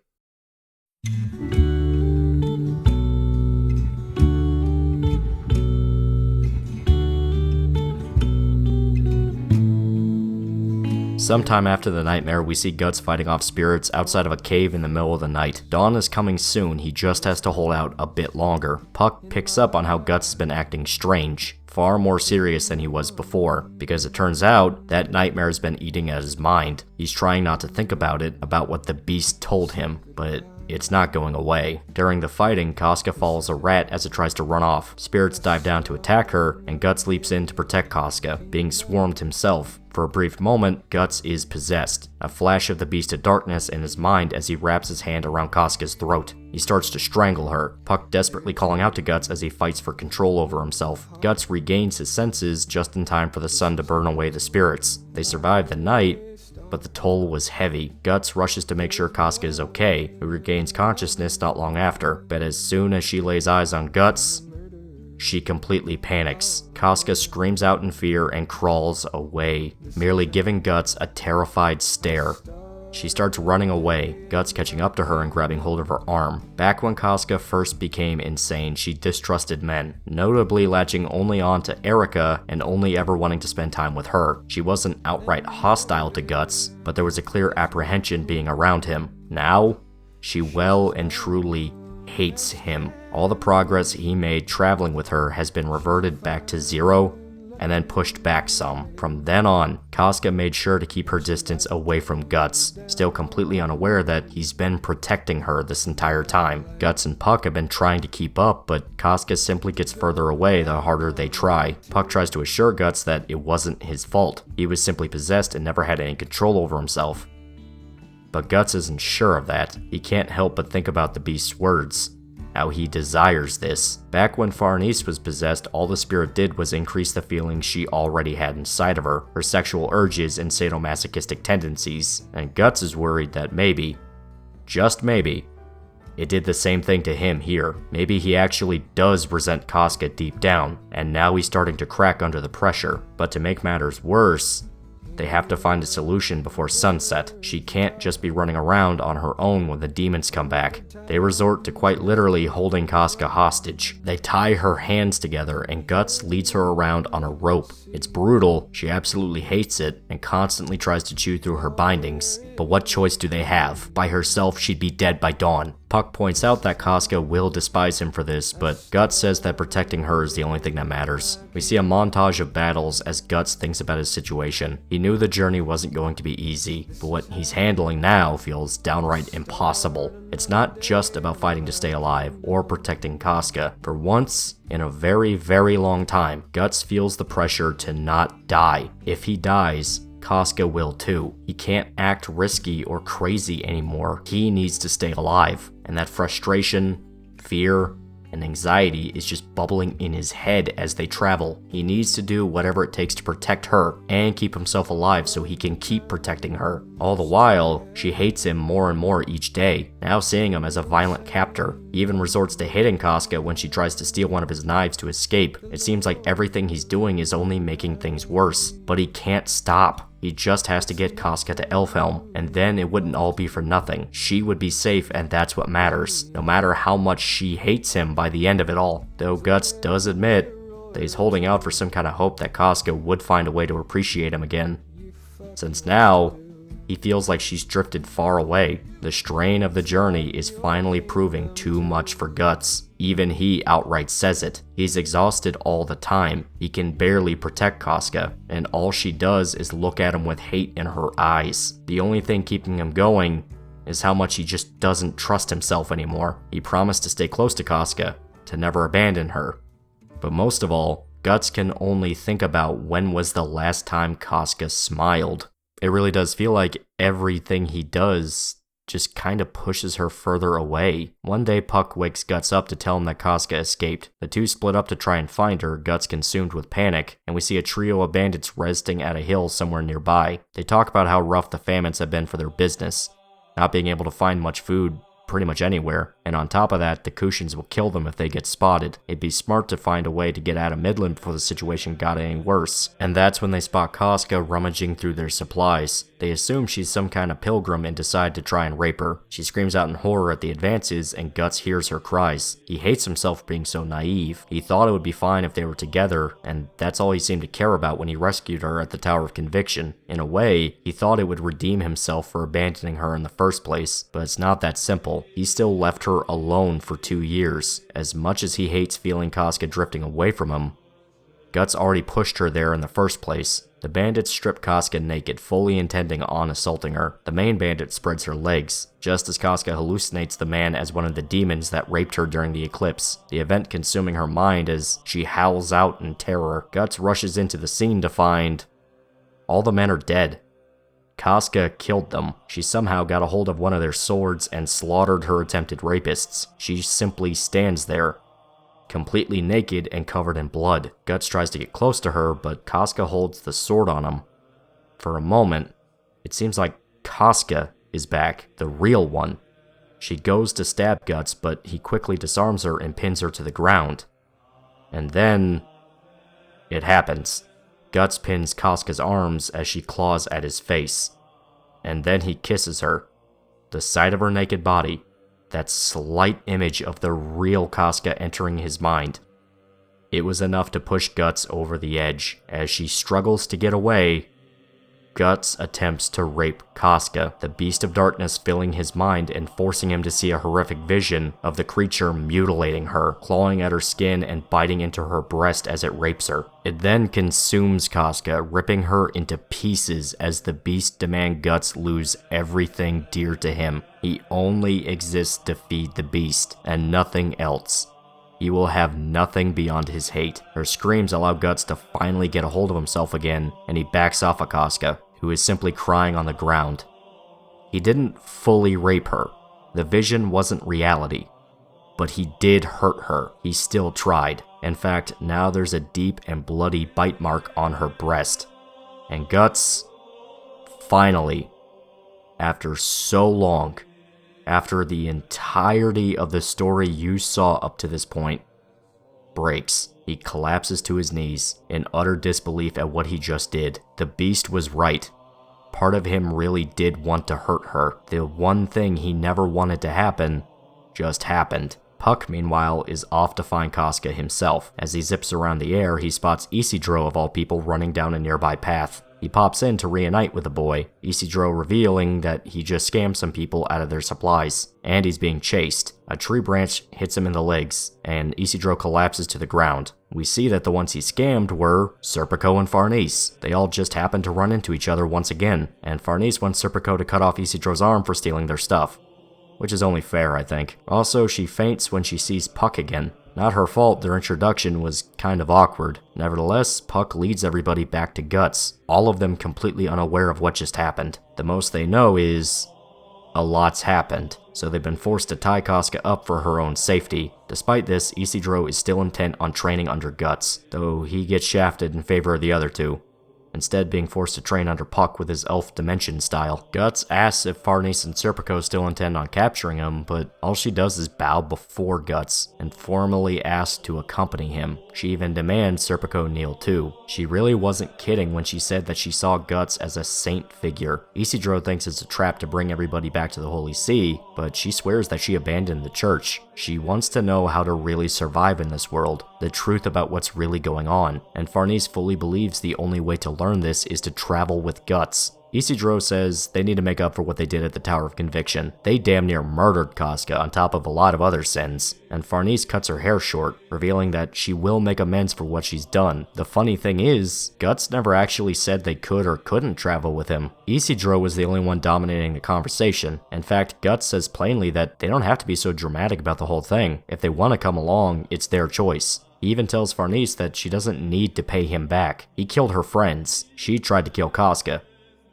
Sometime after the nightmare, we see Guts fighting off spirits outside of a cave in the middle of the night. Dawn is coming soon, he just has to hold out a bit longer. Puck picks up on how Guts has been acting strange, far more serious than he was before, because it turns out that nightmare has been eating at his mind. He's trying not to think about it, about what the Beast told him, but it's not going away. During the fighting, Casca follows a rat as it tries to run off. Spirits dive down to attack her, and Guts leaps in to protect Casca, being swarmed himself. For a brief moment, Guts is possessed. A flash of the Beast of Darkness in his mind as he wraps his hand around Casca's throat. He starts to strangle her, Puck desperately calling out to Guts as he fights for control over himself. Guts regains his senses just in time for the sun to burn away the spirits. They survive the night, but the toll was heavy. Guts rushes to make sure Casca is okay, who regains consciousness not long after, but as soon as she lays eyes on Guts, she completely panics. Casca screams out in fear and crawls away, merely giving Guts a terrified stare. She starts running away, Guts catching up to her and grabbing hold of her arm. Back when Casca first became insane, she distrusted men, notably latching only on to Erica and only ever wanting to spend time with her. She wasn't outright hostile to Guts, but there was a clear apprehension being around him. Now, she well and truly hates him. All the progress he made traveling with her has been reverted back to zero and then pushed back some. From then on, Casca made sure to keep her distance away from Guts, still completely unaware that he's been protecting her this entire time. Guts and Puck have been trying to keep up, but Casca simply gets further away the harder they try. Puck tries to assure Guts that it wasn't his fault. He was simply possessed and never had any control over himself. But Guts isn't sure of that. He can't help but think about the beast's words. How he desires this. Back when Farnese was possessed, all the spirit did was increase the feelings she already had inside of her sexual urges and sadomasochistic tendencies, and Guts is worried that maybe, just maybe, it did the same thing to him here. Maybe he actually does resent Casca deep down, and now he's starting to crack under the pressure. But to make matters worse, they have to find a solution before sunset. She can't just be running around on her own when the demons come back. They resort to quite literally holding Casca hostage. They tie her hands together and Guts leads her around on a rope. It's brutal, she absolutely hates it, and constantly tries to chew through her bindings. But what choice do they have? By herself, she'd be dead by dawn. Puck points out that Casca will despise him for this, but Guts says that protecting her is the only thing that matters. We see a montage of battles as Guts thinks about his situation. He knew the journey wasn't going to be easy, but what he's handling now feels downright impossible. It's not just about fighting to stay alive or protecting Casca. For once, in a very, very long time, Guts feels the pressure to not die. If he dies, Casca will too. He can't act risky or crazy anymore. He needs to stay alive. And that frustration, fear, and anxiety is just bubbling in his head as they travel. He needs to do whatever it takes to protect her and keep himself alive so he can keep protecting her. All the while, she hates him more and more each day, now seeing him as a violent captor. He even resorts to hitting Casca when she tries to steal one of his knives to escape. It seems like everything he's doing is only making things worse, but he can't stop. He just has to get Casca to Elfhelm, and then it wouldn't all be for nothing. She would be safe, and that's what matters, no matter how much she hates him by the end of it all. Though Guts does admit that he's holding out for some kind of hope that Casca would find a way to appreciate him again. Since now, he feels like she's drifted far away. The strain of the journey is finally proving too much for Guts. Even he outright says it. He's exhausted all the time. He can barely protect Casca, and all she does is look at him with hate in her eyes. The only thing keeping him going is how much he just doesn't trust himself anymore. He promised to stay close to Casca, to never abandon her. But most of all, Guts can only think about when was the last time Casca smiled. It really does feel like everything he does just kind of pushes her further away. One day, Puck wakes Guts up to tell him that Casca escaped. The two split up to try and find her, Guts consumed with panic, and we see a trio of bandits resting at a hill somewhere nearby. They talk about how rough the famines have been for their business, not being able to find much food pretty much anywhere, and on top of that, the Kushans will kill them if they get spotted. It'd be smart to find a way to get out of Midland before the situation got any worse. And that's when they spot Casca rummaging through their supplies. They assume she's some kind of pilgrim and decide to try and rape her. She screams out in horror at the advances, and Guts hears her cries. He hates himself for being so naive. He thought it would be fine if they were together, and that's all he seemed to care about when he rescued her at the Tower of Conviction. In a way, he thought it would redeem himself for abandoning her in the first place, but it's not that simple. He still left her alone for 2 years. As much as he hates feeling Casca drifting away from him, Guts already pushed her there in the first place. The bandits strip Casca naked, fully intending on assaulting her. The main bandit spreads her legs, just as Casca hallucinates the man as one of the demons that raped her during the eclipse, the event consuming her mind as she howls out in terror. Guts rushes into the scene to find all the men are dead. Casca killed them. She somehow got a hold of one of their swords and slaughtered her attempted rapists. She simply stands there, completely naked and covered in blood. Guts tries to get close to her, but Casca holds the sword on him. For a moment, it seems like Casca is back, the real one. She goes to stab Guts, but he quickly disarms her and pins her to the ground. And then it happens. Guts pins Casca's arms as she claws at his face. And then he kisses her. The sight of her naked body, that slight image of the real Casca entering his mind, it was enough to push Guts over the edge. As she struggles to get away, Guts attempts to rape Casca, the beast of darkness filling his mind and forcing him to see a horrific vision of the creature mutilating her, clawing at her skin and biting into her breast as it rapes her. It then consumes Casca, ripping her into pieces as the beast demands Guts lose everything dear to him. He only exists to feed the beast, and nothing else. He will have nothing beyond his hate. Her screams allow Guts to finally get a hold of himself again, and he backs off of Casca, who is simply crying on the ground. He didn't fully rape her. The vision wasn't reality. But he did hurt her. He still tried. In fact, now there's a deep and bloody bite mark on her breast. And Guts, finally, after so long, after the entirety of the story you saw up to this point, breaks. He collapses to his knees in utter disbelief at what he just did. The beast was right. Part of him really did want to hurt her. The one thing he never wanted to happen just happened. Puck, meanwhile, is off to find Casca himself. As he zips around the air, he spots Isidro of all people running down a nearby path. He pops in to reunite with the boy, Isidro revealing that he just scammed some people out of their supplies, and he's being chased. A tree branch hits him in the legs, and Isidro collapses to the ground. We see that the ones he scammed were Serpico and Farnese. They all just happened to run into each other once again, and Farnese wants Serpico to cut off Isidro's arm for stealing their stuff. Which is only fair, I think. Also, she faints when she sees Puck again. Not her fault, their introduction was kind of awkward. Nevertheless, Puck leads everybody back to Guts, all of them completely unaware of what just happened. The most they know is a lot's happened, so they've been forced to tie Casca up for her own safety. Despite this, Isidro is still intent on training under Guts, though he gets shafted in favor of the other two, instead being forced to train under Puck with his elf dimension style. Guts asks if Farnese and Serpico still intend on capturing him, but all she does is bow before Guts and formally asks to accompany him. She even demands Serpico kneel too. She really wasn't kidding when she said that she saw Guts as a saint figure. Isidro thinks it's a trap to bring everybody back to the Holy See, but she swears that she abandoned the church. She wants to know how to really survive in this world, the truth about what's really going on, and Farnese fully believes the only way to learn this is to travel with Guts. Isidro says they need to make up for what they did at the Tower of Conviction. They damn near murdered Casca on top of a lot of other sins, and Farnese cuts her hair short, revealing that she will make amends for what she's done. The funny thing is, Guts never actually said they could or couldn't travel with him. Isidro was the only one dominating the conversation. In fact, Guts says plainly that they don't have to be so dramatic about the whole thing. If they want to come along, it's their choice. He even tells Farnese that she doesn't need to pay him back. He killed her friends. She tried to kill Casca.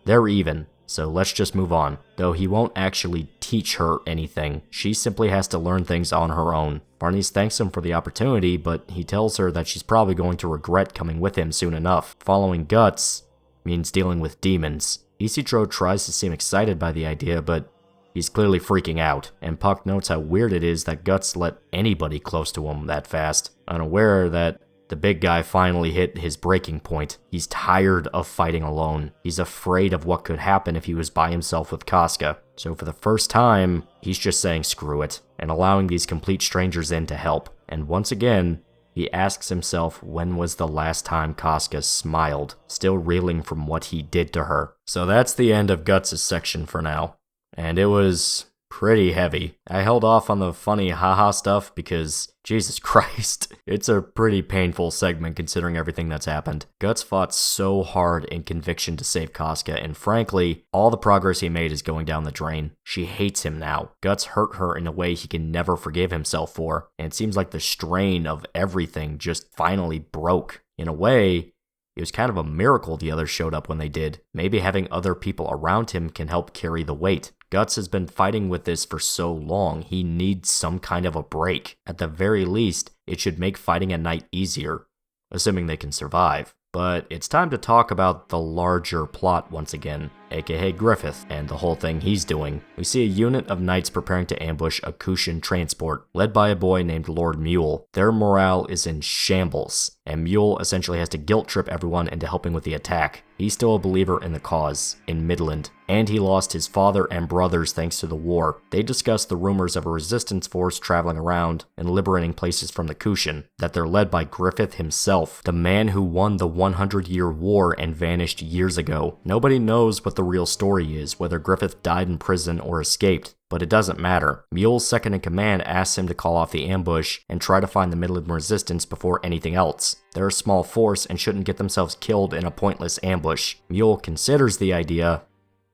They're even, so let's just move on. Though he won't actually teach her anything, she simply has to learn things on her own. Farnese thanks him for the opportunity, but he tells her that she's probably going to regret coming with him soon enough. Following Guts means dealing with demons. Isidro tries to seem excited by the idea, but he's clearly freaking out, and Puck notes how weird it is that Guts let anybody close to him that fast, unaware that the big guy finally hit his breaking point. He's tired of fighting alone. He's afraid of what could happen if he was by himself with Casca. So for the first time, he's just saying screw it, and allowing these complete strangers in to help. And once again, he asks himself when was the last time Casca smiled, still reeling from what he did to her. So that's the end of Guts' section for now. And it was pretty heavy. I held off on the funny haha stuff because, Jesus Christ, it's a pretty painful segment considering everything that's happened. Guts fought so hard in Conviction to save Casca, and frankly, all the progress he made is going down the drain. She hates him now. Guts hurt her in a way he can never forgive himself for, and it seems like the strain of everything just finally broke. In a way, it was kind of a miracle the others showed up when they did. Maybe having other people around him can help carry the weight. Guts has been fighting with this for so long, he needs some kind of a break. At the very least, it should make fighting at night easier, assuming they can survive. But it's time to talk about the larger plot once again. aka Griffith, and the whole thing he's doing. We see a unit of knights preparing to ambush a Kushan transport, led by a boy named Lord Mule. Their morale is in shambles, and Mule essentially has to guilt trip everyone into helping with the attack. He's still a believer in the cause, in Midland, and he lost his father and brothers thanks to the war. They discuss the rumors of a resistance force traveling around and liberating places from the Kushan, that they're led by Griffith himself, the man who won the 100-year war and vanished years ago. Nobody knows what the real story is, whether Griffith died in prison or escaped. But it doesn't matter. Mule's second-in-command asks him to call off the ambush and try to find the Midland resistance before anything else. They're a small force and shouldn't get themselves killed in a pointless ambush. Mule considers the idea,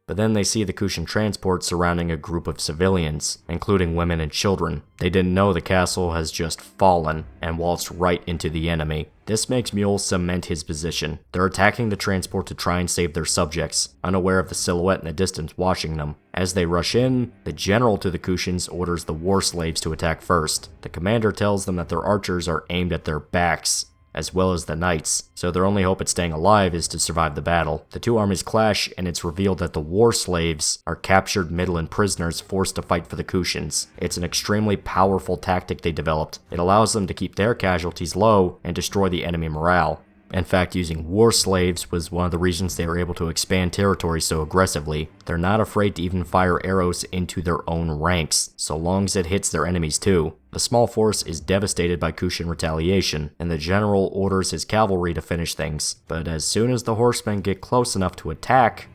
but then they see the Kushan transport surrounding a group of civilians, including women and children. They didn't know the castle has just fallen and waltzed right into the enemy. This makes Mule cement his position. They're attacking the transport to try and save their subjects, unaware of the silhouette in the distance watching them. As they rush in, the general to the Kushans orders the war slaves to attack first. The commander tells them that their archers are aimed at their backs, as well as the knights, so their only hope at staying alive is to survive the battle. The two armies clash, and it's revealed that the war slaves are captured Midland prisoners forced to fight for the Kushans. It's an extremely powerful tactic they developed. It allows them to keep their casualties low and destroy the enemy morale. In fact, using war slaves was one of the reasons they were able to expand territory so aggressively. They're not afraid to even fire arrows into their own ranks, so long as it hits their enemies too. The small force is devastated by Kushan retaliation, and the general orders his cavalry to finish things. But as soon as the horsemen get close enough to attack,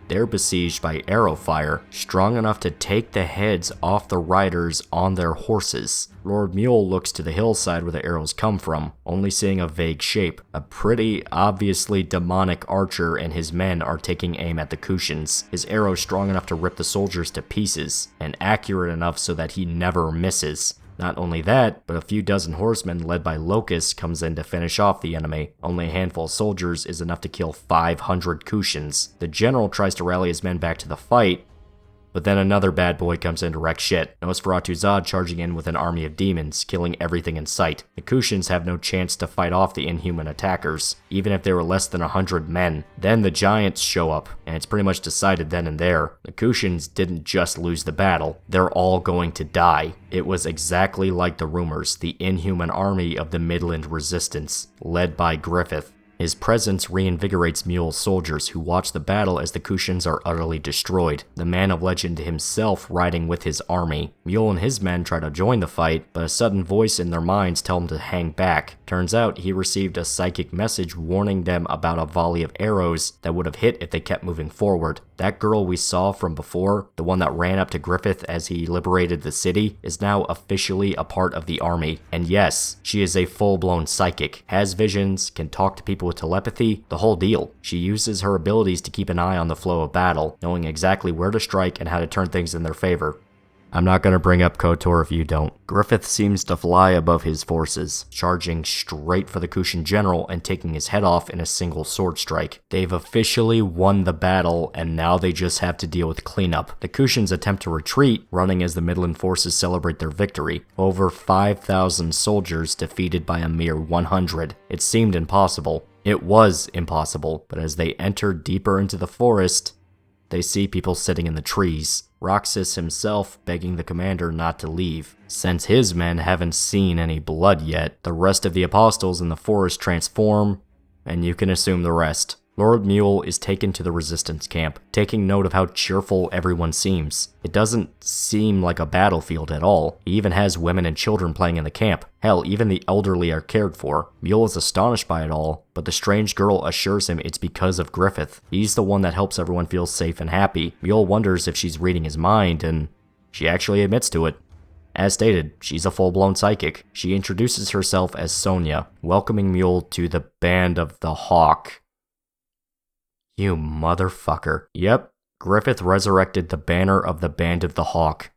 they're besieged by arrow fire, strong enough to take the heads off the riders on their horses. Lord Mule looks to the hillside where the arrows come from, only seeing a vague shape. A pretty obviously demonic archer and his men are taking aim at the Kushans. His arrow strong enough to rip the soldiers to pieces, and accurate enough so that he never misses. Not only that, but a few dozen horsemen led by Locust comes in to finish off the enemy. Only a handful of soldiers is enough to kill 500 Kushans. The general tries to rally his men back to the fight, but then another bad boy comes in to wreck shit. Nosferatu Zod charging in with an army of demons, killing everything in sight. The Kushans have no chance to fight off the inhuman attackers, even if they were less than 100 men. Then the giants show up, and it's pretty much decided then and there. The Kushans didn't just lose the battle, they're all going to die. It was exactly like the rumors, the inhuman army of the Midland Resistance, led by Griffith. His presence reinvigorates Mule's soldiers, who watch the battle as the Kushans are utterly destroyed, the man of legend himself riding with his army. Mule and his men try to join the fight, but a sudden voice in their minds tells them to hang back. Turns out he received a psychic message warning them about a volley of arrows that would have hit if they kept moving forward. That girl we saw from before, the one that ran up to Griffith as he liberated the city, is now officially a part of the army. And yes, she is a full-blown psychic, has visions, can talk to people with telepathy, the whole deal. She uses her abilities to keep an eye on the flow of battle, knowing exactly where to strike and how to turn things in their favor. I'm not going to bring up KOTOR if you don't. Griffith seems to fly above his forces, charging straight for the Kushan general and taking his head off in a single sword strike. They've officially won the battle, and now they just have to deal with cleanup. The Kushans attempt to retreat, running as the Midland forces celebrate their victory. Over 5,000 soldiers defeated by a mere 100. It seemed impossible. It was impossible, but as they enter deeper into the forest, they see people sitting in the trees. Roxas himself begging the commander not to leave. Since his men haven't seen any blood yet, the rest of the apostles in the forest transform, and you can assume the rest. Lord Mule is taken to the resistance camp, taking note of how cheerful everyone seems. It doesn't seem like a battlefield at all. He even has women and children playing in the camp. Hell, even the elderly are cared for. Mule is astonished by it all, but the strange girl assures him it's because of Griffith. He's the one that helps everyone feel safe and happy. Mule wonders if she's reading his mind, and she actually admits to it. As stated, she's a full-blown psychic. She introduces herself as Sonia, welcoming Mule to the Band of the Hawk. You motherfucker. Yep, Griffith resurrected the banner of the Band of the Hawk,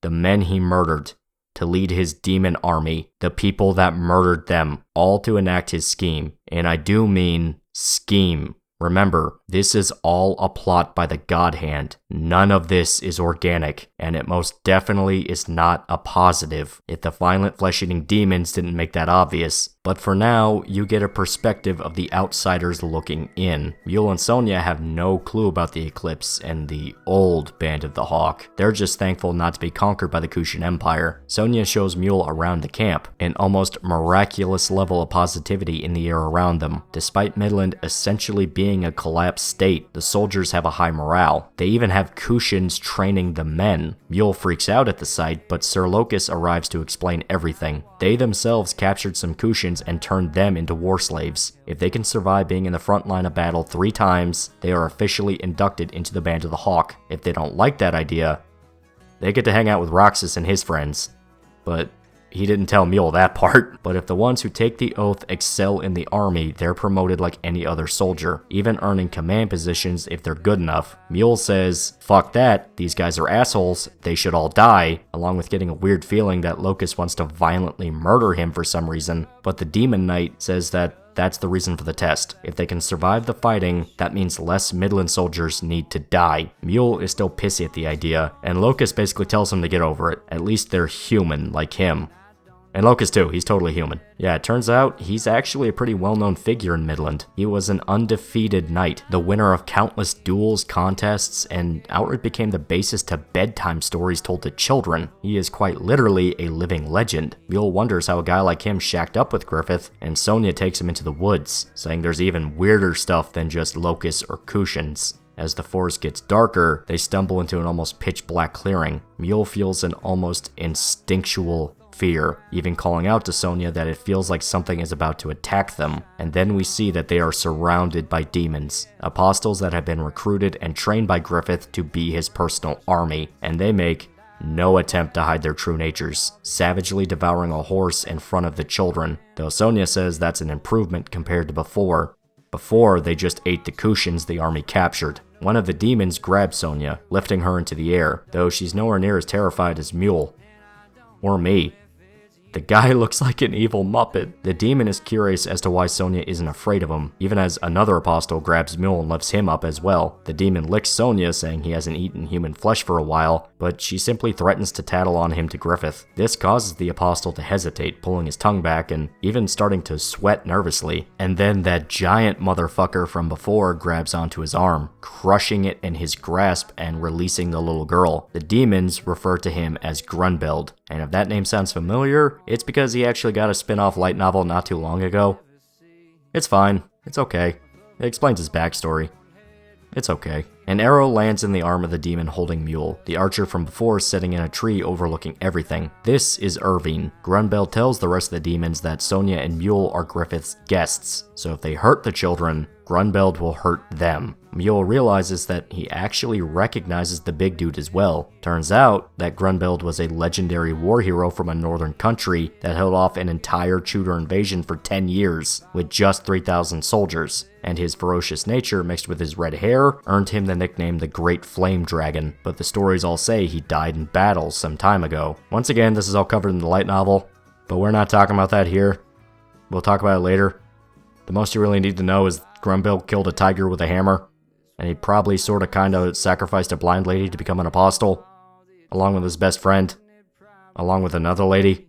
the men he murdered, to lead his demon army, the people that murdered them, all to enact his scheme. And I do mean scheme. Remember, this is all a plot by the God Hand. None of this is organic, and it most definitely is not a positive. If the violent flesh-eating demons didn't make that obvious, But for now, you get a perspective of the outsiders looking in. Mule and Sonya have no clue about the eclipse and the old Band of the Hawk. They're just thankful not to be conquered by the Kushan Empire. Sonya shows Mule around the camp, an almost miraculous level of positivity in the air around them. Despite Midland essentially being a collapsed state, the soldiers have a high morale. They even have Kushans training the men. Mule freaks out at the sight, but Sir Locus arrives to explain everything. They themselves captured some Kushans and turned them into war slaves. If they can survive being in the front line of battle 3 times, they are officially inducted into the Band of the Hawk. If they don't like that idea, they get to hang out with Roxas and his friends. But he didn't tell Mule that part. But if the ones who take the oath excel in the army, they're promoted like any other soldier, even earning command positions if they're good enough. Mule says, fuck that, these guys are assholes, they should all die, along with getting a weird feeling that Locus wants to violently murder him for some reason. But the Demon Knight says that that's the reason for the test. If they can survive the fighting, that means less Midland soldiers need to die. Mule is still pissy at the idea, and Locus basically tells him to get over it. At least they're human, like him. And Locus too, he's totally human. Yeah, it turns out he's actually a pretty well-known figure in Midland. He was an undefeated knight, the winner of countless duels, contests, and outright became the basis to bedtime stories told to children. He is quite literally a living legend. Mule wonders how a guy like him shacked up with Griffith, and Sonya takes him into the woods, saying there's even weirder stuff than just Locus or Kushans. As the forest gets darker, they stumble into an almost pitch-black clearing. Mule feels an almost instinctual fear, even calling out to Sonya that it feels like something is about to attack them. And then we see that they are surrounded by demons, apostles that have been recruited and trained by Griffith to be his personal army, and they make no attempt to hide their true natures, savagely devouring a horse in front of the children, though Sonya says that's an improvement compared to before. Before, they just ate the Kushans the army captured. One of the demons grabs Sonya, lifting her into the air, though she's nowhere near as terrified as Mule. Or me. The guy looks like an evil Muppet. The demon is curious as to why Sonya isn't afraid of him, even as another apostle grabs Mule and lifts him up as well. The demon licks Sonya, saying he hasn't eaten human flesh for a while, but she simply threatens to tattle on him to Griffith. This causes the apostle to hesitate, pulling his tongue back and even starting to sweat nervously. And then that giant motherfucker from before grabs onto his arm, crushing it in his grasp and releasing the little girl. The demons refer to him as Grunbeld, and if that name sounds familiar, it's because he actually got a spin-off light novel not too long ago. It's fine. It's okay. It explains his backstory. It's okay. An arrow lands in the arm of the demon holding Mule, the archer from before sitting in a tree overlooking everything. This is Irvine. Grunbeld tells the rest of the demons that Sonya and Mule are Griffith's guests, so if they hurt the children, Grunbeld will hurt them. Mule realizes that he actually recognizes the big dude as well. Turns out that Grunbeld was a legendary war hero from a northern country that held off an entire Tudor invasion for 10 years with just 3,000 soldiers, and his ferocious nature mixed with his red hair earned him the nickname the Great Flame Dragon, but the stories all say he died in battle some time ago. Once again, this is all covered in the light novel, but we're not talking about that here. We'll talk about it later. The most you really need to know is Grunbeld killed a tiger with a hammer, and he probably sorta kinda sacrificed a blind lady to become an apostle, along with his best friend, along with another lady.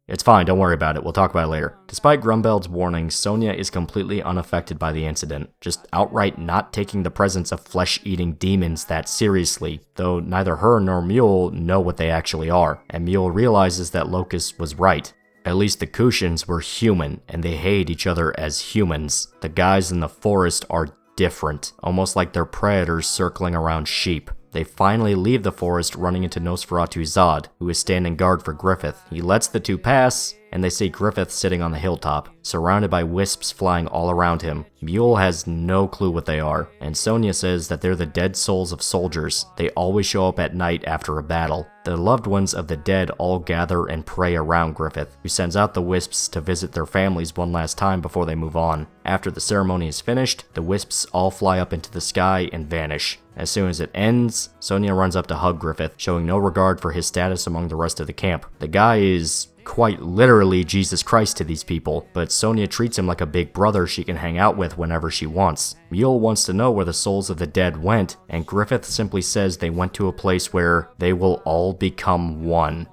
It's fine, don't worry about it, we'll talk about it later. Despite Grunbeld's warning, Sonya is completely unaffected by the incident, just outright not taking the presence of flesh-eating demons that seriously, though neither her nor Mule know what they actually are, and Mule realizes that Locus was right. At least the Kushans were human, and they hate each other as humans. The guys in the forest are different, almost like they're predators circling around sheep. They finally leave the forest, running into Nosferatu Zod, who is standing guard for Griffith. He lets the two pass, and they see Griffith sitting on the hilltop, surrounded by wisps flying all around him. Mule has no clue what they are, and Sonya says that they're the dead souls of soldiers. They always show up at night after a battle. The loved ones of the dead all gather and pray around Griffith, who sends out the wisps to visit their families one last time before they move on. After the ceremony is finished, the wisps all fly up into the sky and vanish. As soon as it ends, Sonya runs up to hug Griffith, showing no regard for his status among the rest of the camp. The guy is quite literally Jesus Christ to these people, but Sonya treats him like a big brother she can hang out with whenever she wants. Mule wants to know where the souls of the dead went, and Griffith simply says they went to a place where they will all become one.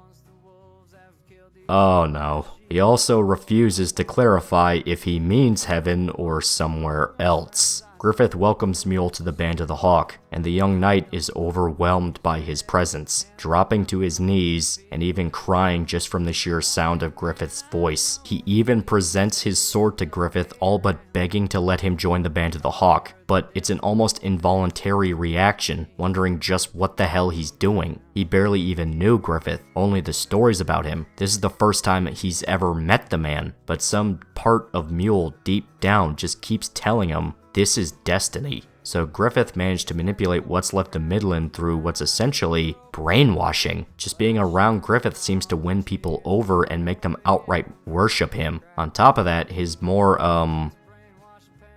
Oh no. He also refuses to clarify if he means heaven or somewhere else. Griffith welcomes Mule to the Band of the Hawk, and the young knight is overwhelmed by his presence, dropping to his knees and even crying just from the sheer sound of Griffith's voice. He even presents his sword to Griffith, all but begging to let him join the Band of the Hawk, but it's an almost involuntary reaction, wondering just what the hell he's doing. He barely even knew Griffith, only the stories about him. This is the first time he's ever met the man, but some part of Mule deep down just keeps telling him this is destiny. So Griffith managed to manipulate what's left of Midland through what's essentially brainwashing. Just being around Griffith seems to win people over and make them outright worship him. On top of that, his more,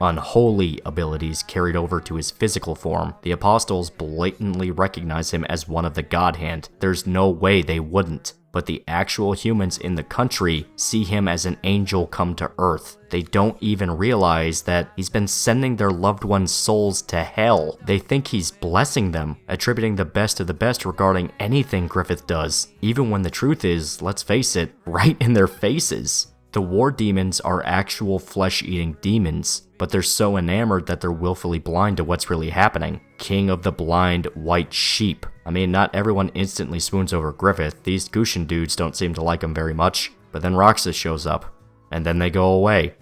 unholy abilities carried over to his physical form. The apostles blatantly recognize him as one of the God Hand. There's no way they wouldn't. But the actual humans in the country see him as an angel come to Earth. They don't even realize that he's been sending their loved ones' souls to hell. They think he's blessing them, attributing the best of the best regarding anything Griffith does, even when the truth is, let's face it, right in their faces. The war demons are actual flesh-eating demons, but they're so enamored that they're willfully blind to what's really happening. King of the blind white sheep. I mean, not everyone instantly swoons over Griffith. These Gushan dudes don't seem to like him very much. But then Roxas shows up, and then they go away.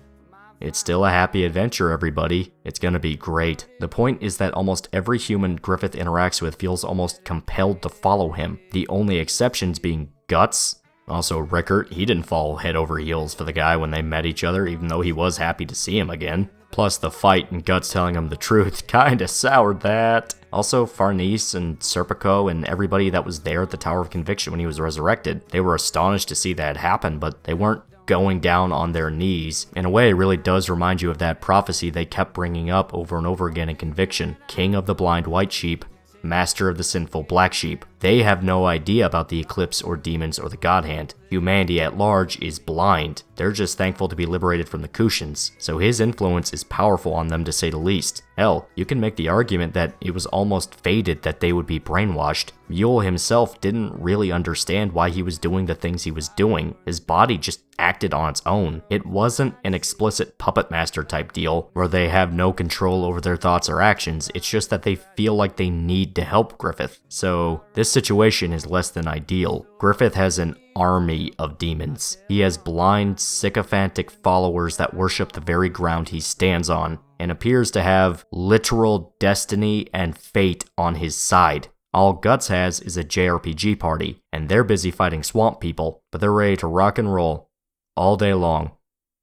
It's still a happy adventure, everybody. It's gonna be great. The point is that almost every human Griffith interacts with feels almost compelled to follow him. The only exceptions being Guts. Also, Rickert, he didn't fall head over heels for the guy when they met each other, even though he was happy to see him again. Plus, the fight and Guts telling him the truth kinda soured that. Also, Farnese and Serpico and everybody that was there at the Tower of Conviction when he was resurrected, they were astonished to see that happen, but they weren't going down on their knees. In a way, it really does remind you of that prophecy they kept bringing up over and over again in Conviction. King of the blind white sheep, master of the sinful black sheep. They have no idea about the eclipse or demons or the God Hand. Humanity at large is blind. They're just thankful to be liberated from the Kushans, so his influence is powerful on them to say the least. Hell, you can make the argument that it was almost fated that they would be brainwashed. Mule himself didn't really understand why he was doing the things he was doing. His body just acted on its own. It wasn't an explicit puppet master type deal where they have no control over their thoughts or actions. It's just that they feel like they need to help Griffith. So this situation is less than ideal. Griffith has an army of demons. He has blind, sycophantic followers that worship the very ground he stands on, and appears to have literal destiny and fate on his side. All Guts has is a JRPG party, and they're busy fighting swamp people, but they're ready to rock and roll all day long.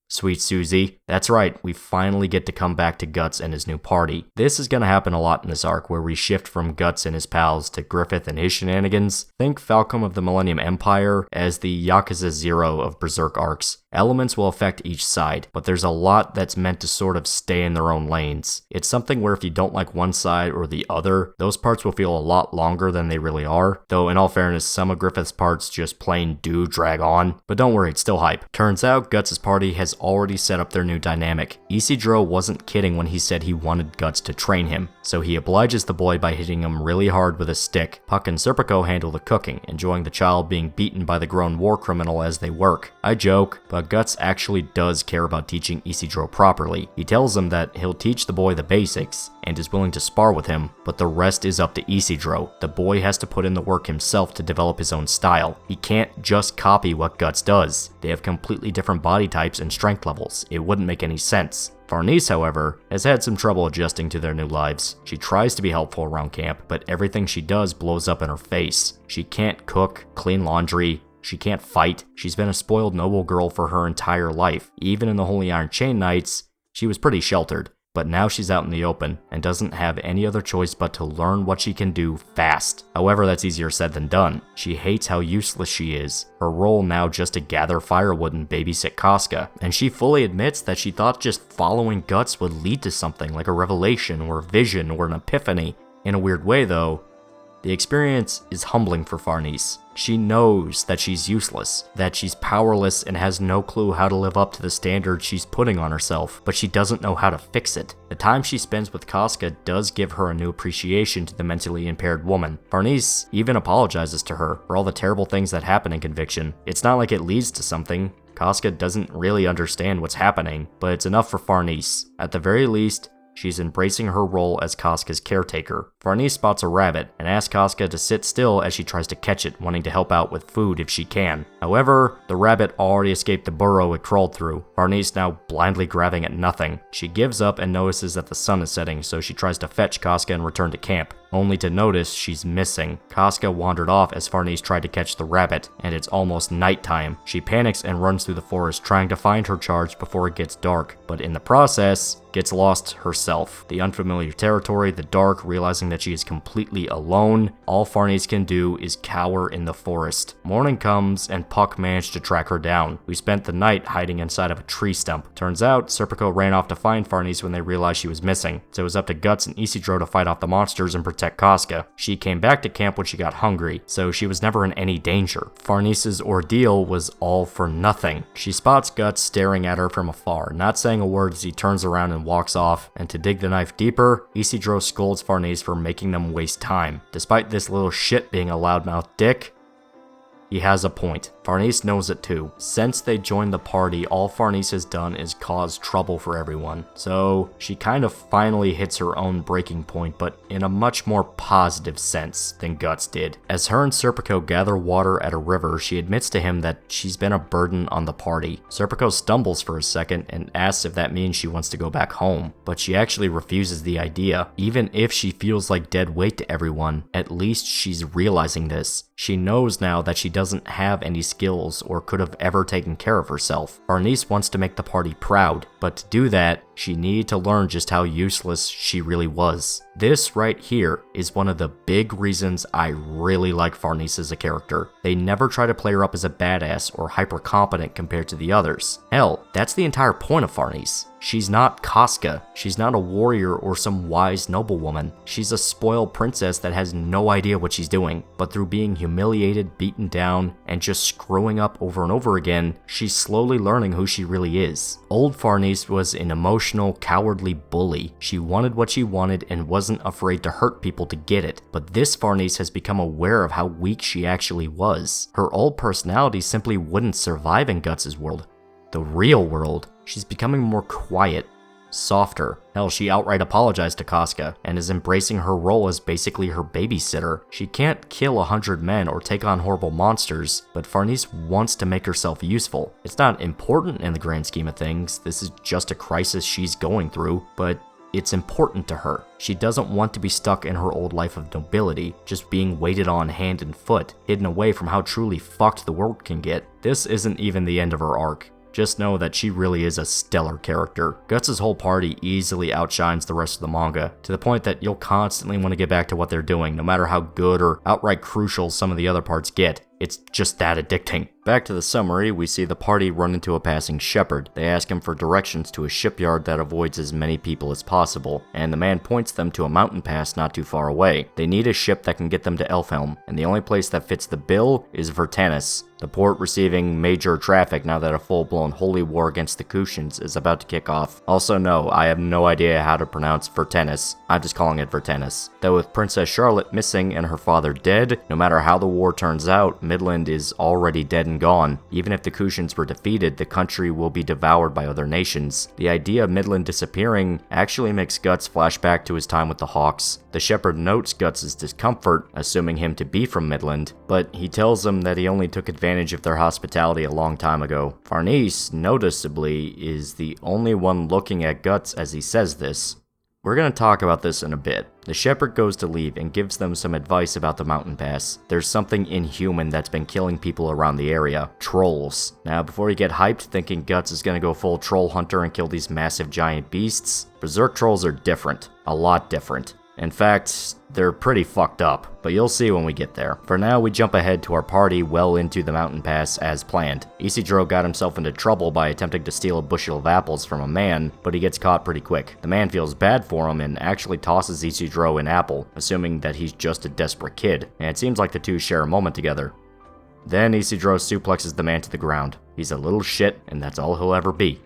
Sweet Susie. That's right, we finally get to come back to Guts and his new party. This is gonna happen a lot in this arc, where we shift from Guts and his pals to Griffith and his shenanigans. Think Falcon of the Millennium Empire as the Yakuza 0 of Berserk arcs. Elements will affect each side, but there's a lot that's meant to sort of stay in their own lanes. It's something where if you don't like one side or the other, those parts will feel a lot longer than they really are, though in all fairness, some of Griffith's parts just plain do drag on. But don't worry, it's still hype. Turns out Guts' party has already set up their new dynamic. Isidro wasn't kidding when he said he wanted Guts to train him, so he obliges the boy by hitting him really hard with a stick. Puck and Serpico handle the cooking, enjoying the child being beaten by the grown war criminal as they work. I joke, but Guts actually does care about teaching Isidro properly. He tells him that he'll teach the boy the basics, and is willing to spar with him, but the rest is up to Isidro. The boy has to put in the work himself to develop his own style. He can't just copy what Guts does. They have completely different body types and strength levels. It wouldn't make any sense. Farnese, however, has had some trouble adjusting to their new lives. She tries to be helpful around camp, but everything she does blows up in her face. She can't cook, clean laundry, she can't fight. She's been a spoiled noble girl for her entire life. Even in the Holy Iron Chain Knights, she was pretty sheltered. But now she's out in the open, and doesn't have any other choice but to learn what she can do fast. However, that's easier said than done. She hates how useless she is. Her role now just to gather firewood and babysit Casca, and she fully admits that she thought just following Guts would lead to something like a revelation or a vision or an epiphany. In a weird way though, the experience is humbling for Farnese. She knows that she's useless, that she's powerless and has no clue how to live up to the standards she's putting on herself, but she doesn't know how to fix it. The time she spends with Casca does give her a new appreciation to the mentally impaired woman. Farnese even apologizes to her for all the terrible things that happen in Conviction. It's not like it leads to something. Casca doesn't really understand what's happening, but it's enough for Farnese. At the very least, she's embracing her role as Casca's caretaker. Farnese spots a rabbit and asks Casca to sit still as she tries to catch it, wanting to help out with food if she can. However, the rabbit already escaped the burrow it crawled through. Farnese now blindly grabbing at nothing. She gives up and notices that the sun is setting, so she tries to fetch Casca and return to camp, only to notice she's missing. Casca wandered off as Farnese tried to catch the rabbit, and it's almost nighttime. She panics and runs through the forest trying to find her charge before it gets dark, but in the process, gets lost herself. The unfamiliar territory, the dark, realizing that she is completely alone, all Farnese can do is cower in the forest. Morning comes and Puck managed to track her down. We spent the night hiding inside of a tree stump. Turns out, Serpico ran off to find Farnese when they realized she was missing, so it was up to Guts and Isidro to fight off the monsters and protect Casca. She came back to camp when she got hungry, so she was never in any danger. Farnese's ordeal was all for nothing. She spots Guts staring at her from afar, not saying a word as he turns around and walks off, and to dig the knife deeper, Isidro scolds Farnese for making them waste time. Despite this little shit being a loudmouth dick, he has a point. Farnese knows it too. Since they joined the party, all Farnese has done is cause trouble for everyone. So she kind of finally hits her own breaking point, but in a much more positive sense than Guts did. As her and Serpico gather water at a river, she admits to him that she's been a burden on the party. Serpico stumbles for a second and asks if that means she wants to go back home, but she actually refuses the idea. Even if she feels like dead weight to everyone, at least she's realizing this. She knows now that she doesn't have any skills or could have ever taken care of herself. Farnese wants to make the party proud, but to do that, she needed to learn just how useless she really was. This right here is one of the big reasons I really like Farnese as a character. They never try to play her up as a badass or hyper competent compared to the others. Hell, that's the entire point of Farnese. She's not Casca. She's not a warrior or some wise noblewoman. She's a spoiled princess that has no idea what she's doing. But through being humiliated, beaten down, and just screwing up over and over again, she's slowly learning who she really is. Old Farnese was an emotional, cowardly bully. She wanted what she wanted and wasn't afraid to hurt people to get it. But this Farnese has become aware of how weak she actually was. Her old personality simply wouldn't survive in Guts' world. The real world. She's becoming more quiet, softer. Hell, she outright apologized to Casca and is embracing her role as basically her babysitter. She can't kill 100 men or take on horrible monsters, but Farnese wants to make herself useful. It's not important in the grand scheme of things. This is just a crisis she's going through, but it's important to her. She doesn't want to be stuck in her old life of nobility, just being waited on hand and foot, hidden away from how truly fucked the world can get. This isn't even the end of her arc. Just know that she really is a stellar character. Guts' whole party easily outshines the rest of the manga, to the point that you'll constantly want to get back to what they're doing, no matter how good or outright crucial some of the other parts get. It's just that addicting. Back to the summary, we see the party run into a passing shepherd. They ask him for directions to a shipyard that avoids as many people as possible, and the man points them to a mountain pass not too far away. They need a ship that can get them to Elfhelm, and the only place that fits the bill is Vertanis, the port receiving major traffic now that a full-blown holy war against the Kushans is about to kick off. Also no, I have no idea how to pronounce Vertanis. I'm just calling it Vertanis. Though with Princess Charlotte missing and her father dead, no matter how the war turns out, Midland is already dead and gone. Even if the Kushans were defeated, the country will be devoured by other nations. The idea of Midland disappearing actually makes Guts flash back to his time with the Hawks. The shepherd notes Guts' discomfort, assuming him to be from Midland, but he tells him that he only took advantage of their hospitality a long time ago. Farnese, noticeably, is the only one looking at Guts as he says this. We're going to talk about this in a bit. The shepherd goes to leave and gives them some advice about the mountain pass. There's something inhuman that's been killing people around the area. Trolls. Now, before you get hyped thinking Guts is going to go full troll hunter and kill these massive giant beasts, Berserk trolls are different. A lot different. In fact, they're pretty fucked up, but you'll see when we get there. For now, we jump ahead to our party well into the mountain pass as planned. Isidro got himself into trouble by attempting to steal a bushel of apples from a man, but he gets caught pretty quick. The man feels bad for him and actually tosses Isidro an apple, assuming that he's just a desperate kid, and it seems like the two share a moment together. Then Isidro suplexes the man to the ground. He's a little shit, and that's all he'll ever be.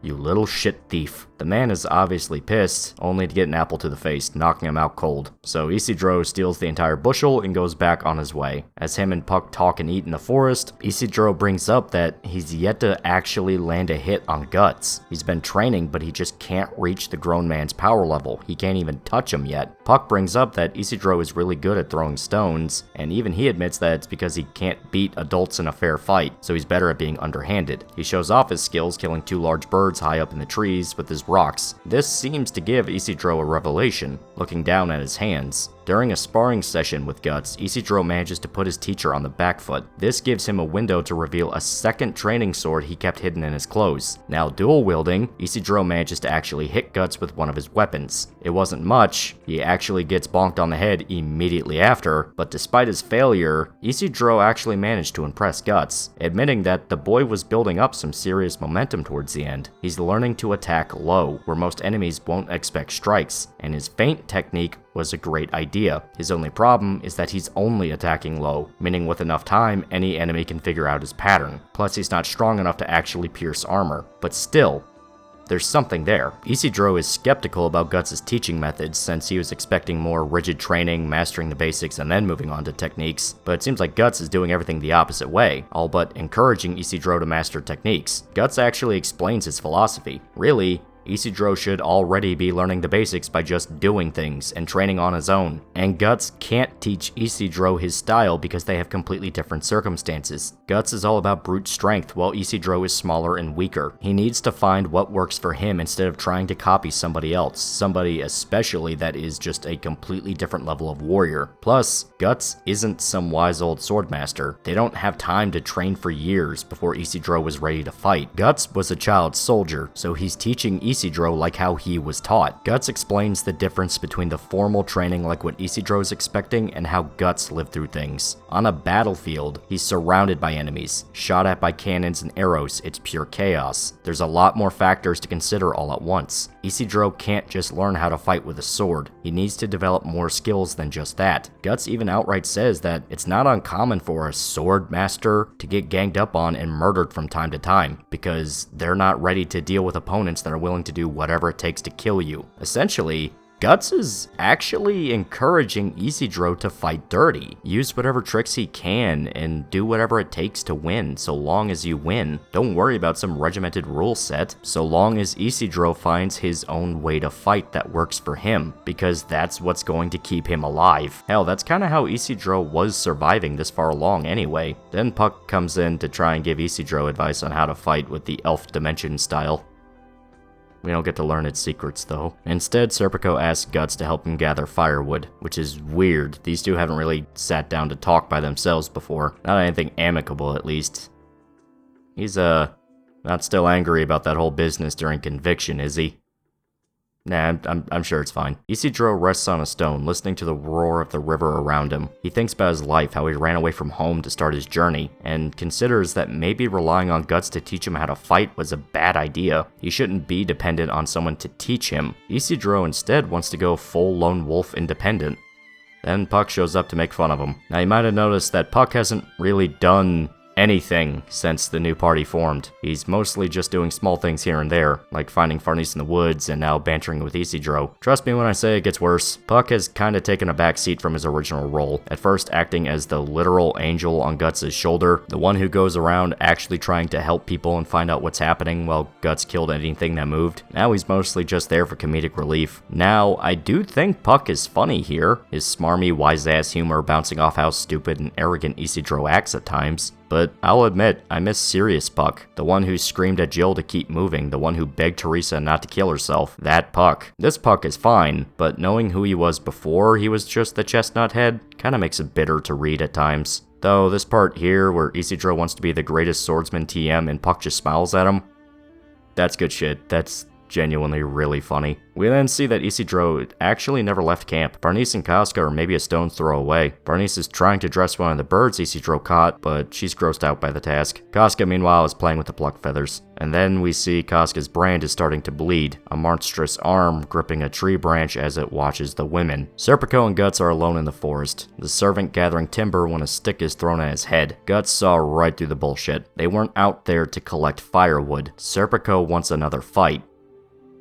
You little shit thief. The man is obviously pissed, only to get an apple to the face, knocking him out cold. So Isidro steals the entire bushel and goes back on his way. As him and Puck talk and eat in the forest, Isidro brings up that he's yet to actually land a hit on Guts. He's been training, but he just can't reach the grown man's power level. He can't even touch him yet. Puck brings up that Isidro is really good at throwing stones, and even he admits that it's because he can't beat adults in a fair fight, so he's better at being underhanded. He shows off his skills, killing 2 large birds high up in the trees with his rocks. This seems to give Isidro a revelation, looking down at his hands. During a sparring session with Guts, Isidro manages to put his teacher on the back foot. This gives him a window to reveal a second training sword he kept hidden in his clothes. Now dual wielding, Isidro manages to actually hit Guts with one of his weapons. It wasn't much, he actually gets bonked on the head immediately after, but despite his failure, Isidro actually managed to impress Guts, admitting that the boy was building up some serious momentum towards the end. He's learning to attack low, where most enemies won't expect strikes, and his feint technique was a great idea. His only problem is that he's only attacking low, meaning with enough time, any enemy can figure out his pattern. Plus, he's not strong enough to actually pierce armor. But still, there's something there. Isidro is skeptical about Guts' teaching methods since he was expecting more rigid training, mastering the basics, and then moving on to techniques. But it seems like Guts is doing everything the opposite way, all but encouraging Isidro to master techniques. Guts actually explains his philosophy. Really, Isidro should already be learning the basics by just doing things and training on his own. And Guts can't teach Isidro his style because they have completely different circumstances. Guts is all about brute strength while Isidro is smaller and weaker. He needs to find what works for him instead of trying to copy somebody else, somebody especially that is just a completely different level of warrior. Plus, Guts isn't some wise old swordmaster. They don't have time to train for years before Isidro was ready to fight. Guts was a child soldier, so he's teaching Isidro like how he was taught. Guts explains the difference between the formal training like what Isidro is expecting and how Guts lived through things. On a battlefield, he's surrounded by enemies, shot at by cannons and arrows. It's pure chaos. There's a lot more factors to consider all at once. Isidro can't just learn how to fight with a sword. He needs to develop more skills than just that. Guts even outright says that it's not uncommon for a sword master to get ganged up on and murdered from time to time, because they're not ready to deal with opponents that are willing to do whatever it takes to kill you. Essentially, Guts is actually encouraging Isidro to fight dirty. Use whatever tricks he can and do whatever it takes to win, so long as you win. Don't worry about some regimented rule set, so long as Isidro finds his own way to fight that works for him, because that's what's going to keep him alive. Hell, that's kinda how Isidro was surviving this far along anyway. Then Puck comes in to try and give Isidro advice on how to fight with the elf dimension style. We don't get to learn its secrets, though. Instead, Serpico asks Guts to help him gather firewood, which is weird. These two haven't really sat down to talk by themselves before. Not anything amicable, at least. He's, not still angry about that whole business during conviction, is he? Nah, I'm sure it's fine. Isidro rests on a stone, listening to the roar of the river around him. He thinks about his life, how he ran away from home to start his journey, and considers that maybe relying on Guts to teach him how to fight was a bad idea. He shouldn't be dependent on someone to teach him. Isidro instead wants to go full lone wolf independent. Then Puck shows up to make fun of him. Now you might have noticed that Puck hasn't really done anything since the new party formed. He's mostly just doing small things here and there, like finding Farnese in the woods and now bantering with Isidro. Trust me when I say it gets worse. Puck has kinda taken a back seat from his original role, at first acting as the literal angel on Guts' shoulder, the one who goes around actually trying to help people and find out what's happening while Guts killed anything that moved. Now he's mostly just there for comedic relief. Now, I do think Puck is funny here, his smarmy, wise-ass humor bouncing off how stupid and arrogant Isidro acts at times. But I'll admit, I miss serious Puck, the one who screamed at Jill to keep moving, the one who begged Teresa not to kill herself. That Puck. This Puck is fine, but knowing who he was before he was just the chestnut head kinda makes it bitter to read at times. Though this part here, where Isidro wants to be the greatest swordsman TM and Puck just smiles at him, that's good shit. That's genuinely really funny. We then see that Isidro actually never left camp. Farnese and Casca are maybe a stone's throw away. Farnese is trying to dress one of the birds Isidro caught, but she's grossed out by the task. Casca, meanwhile, is playing with the plucked feathers. And then we see Casca's brand is starting to bleed, a monstrous arm gripping a tree branch as it watches the women. Serpico and Guts are alone in the forest, the servant gathering timber when a stick is thrown at his head. Guts saw right through the bullshit. They weren't out there to collect firewood. Serpico wants another fight.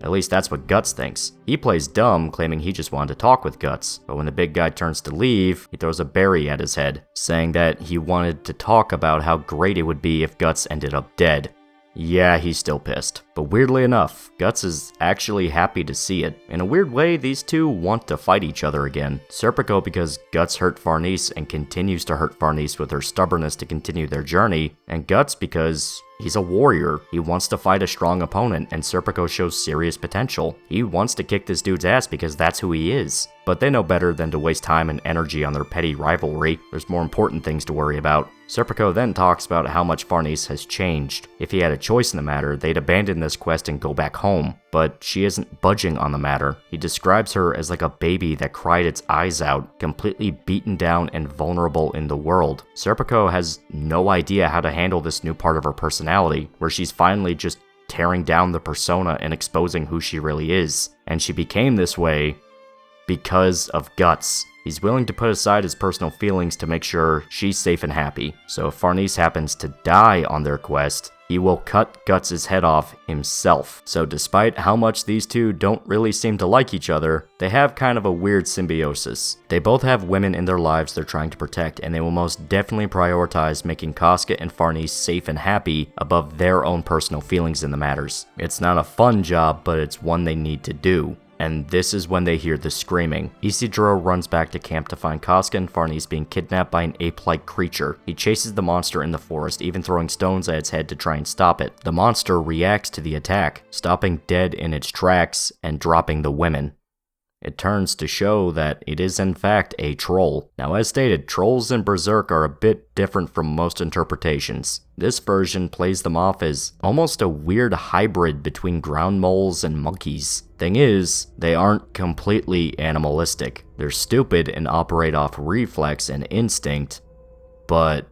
At least that's what Guts thinks. He plays dumb, claiming he just wanted to talk with Guts, but when the big guy turns to leave, he throws a berry at his head, saying that he wanted to talk about how great it would be if Guts ended up dead. Yeah, he's still pissed. But weirdly enough, Guts is actually happy to see it. In a weird way, these two want to fight each other again. Serpico because Guts hurt Farnese and continues to hurt Farnese with her stubbornness to continue their journey, and Guts because he's a warrior. He wants to fight a strong opponent, and Serpico shows serious potential. He wants to kick this dude's ass because that's who he is. But they know better than to waste time and energy on their petty rivalry. There's more important things to worry about. Serpico then talks about how much Farnese has changed. If he had a choice in the matter, they'd abandon this quest and go back home. But she isn't budging on the matter. He describes her as like a baby that cried its eyes out, completely beaten down and vulnerable in the world. Serpico has no idea how to handle this new part of her personality, where she's finally just tearing down the persona and exposing who she really is. And she became this way because of Guts. He's willing to put aside his personal feelings to make sure she's safe and happy. So if Farnese happens to die on their quest, he will cut Guts' head off himself. So despite how much these two don't really seem to like each other, they have kind of a weird symbiosis. They both have women in their lives they're trying to protect, and they will most definitely prioritize making Casca and Farnese safe and happy above their own personal feelings in the matters. It's not a fun job, but it's one they need to do. And this is when they hear the screaming. Isidro runs back to camp to find Casca and Farnese being kidnapped by an ape-like creature. He chases the monster in the forest, even throwing stones at its head to try and stop it. The monster reacts to the attack, stopping dead in its tracks and dropping the women. It turns to show that it is in fact a troll. Now as stated, trolls in Berserk are a bit different from most interpretations. This version plays them off as almost a weird hybrid between ground moles and monkeys. Thing is, they aren't completely animalistic. They're stupid and operate off reflex and instinct, but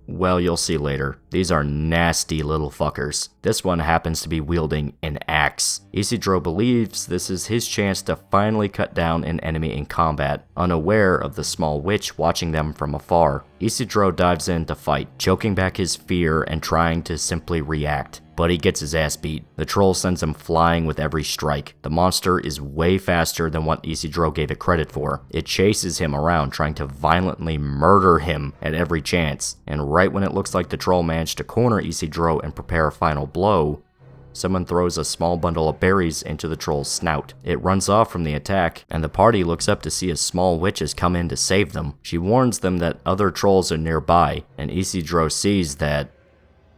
well, you'll see later. These are nasty little fuckers. This one happens to be wielding an axe. Isidro believes this is his chance to finally cut down an enemy in combat, unaware of the small witch watching them from afar. Isidro dives in to fight, choking back his fear and trying to simply react. But he gets his ass beat. The troll sends him flying with every strike. The monster is way faster than what Isidro gave it credit for. It chases him around, trying to violently murder him at every chance. And right when it looks like the troll managed to corner Isidro and prepare a final blow, someone throws a small bundle of berries into the troll's snout. It runs off from the attack, and the party looks up to see a small witch has come in to save them. She warns them that other trolls are nearby, and Isidro sees that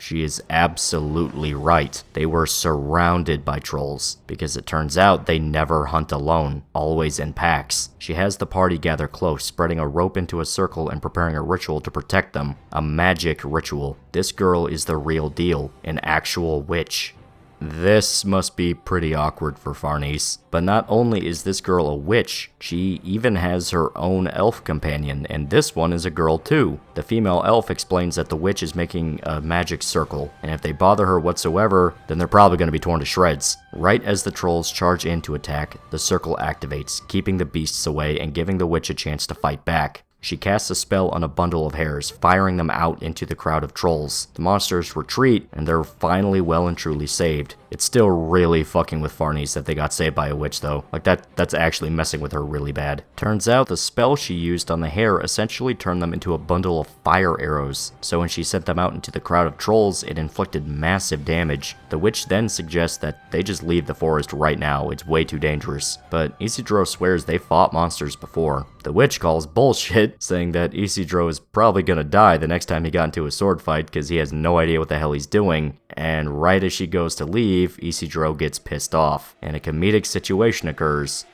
she is absolutely right. They were surrounded by trolls, because it turns out they never hunt alone, always in packs. She has the party gather close, spreading a rope into a circle and preparing a ritual to protect them. A magic ritual. This girl is the real deal, an actual witch. This must be pretty awkward for Farnese. But not only is this girl a witch, she even has her own elf companion, and this one is a girl too. The female elf explains that the witch is making a magic circle, and if they bother her whatsoever, then they're probably going to be torn to shreds. Right as the trolls charge in to attack, the circle activates, keeping the beasts away and giving the witch a chance to fight back. She casts a spell on a bundle of hairs, firing them out into the crowd of trolls. The monsters retreat, and they're finally well and truly saved. It's still really fucking with Farnese that they got saved by a witch though. Like that's actually messing with her really bad. Turns out the spell she used on the hair essentially turned them into a bundle of fire arrows. So when she sent them out into the crowd of trolls, it inflicted massive damage. The witch then suggests that they just leave the forest right now, it's way too dangerous. But Isidro swears they fought monsters before. The witch calls bullshit, saying that Isidro is probably gonna die the next time he got into a sword fight because he has no idea what the hell he's doing. And right as she goes to leave, Isidro gets pissed off, and a comedic situation occurs.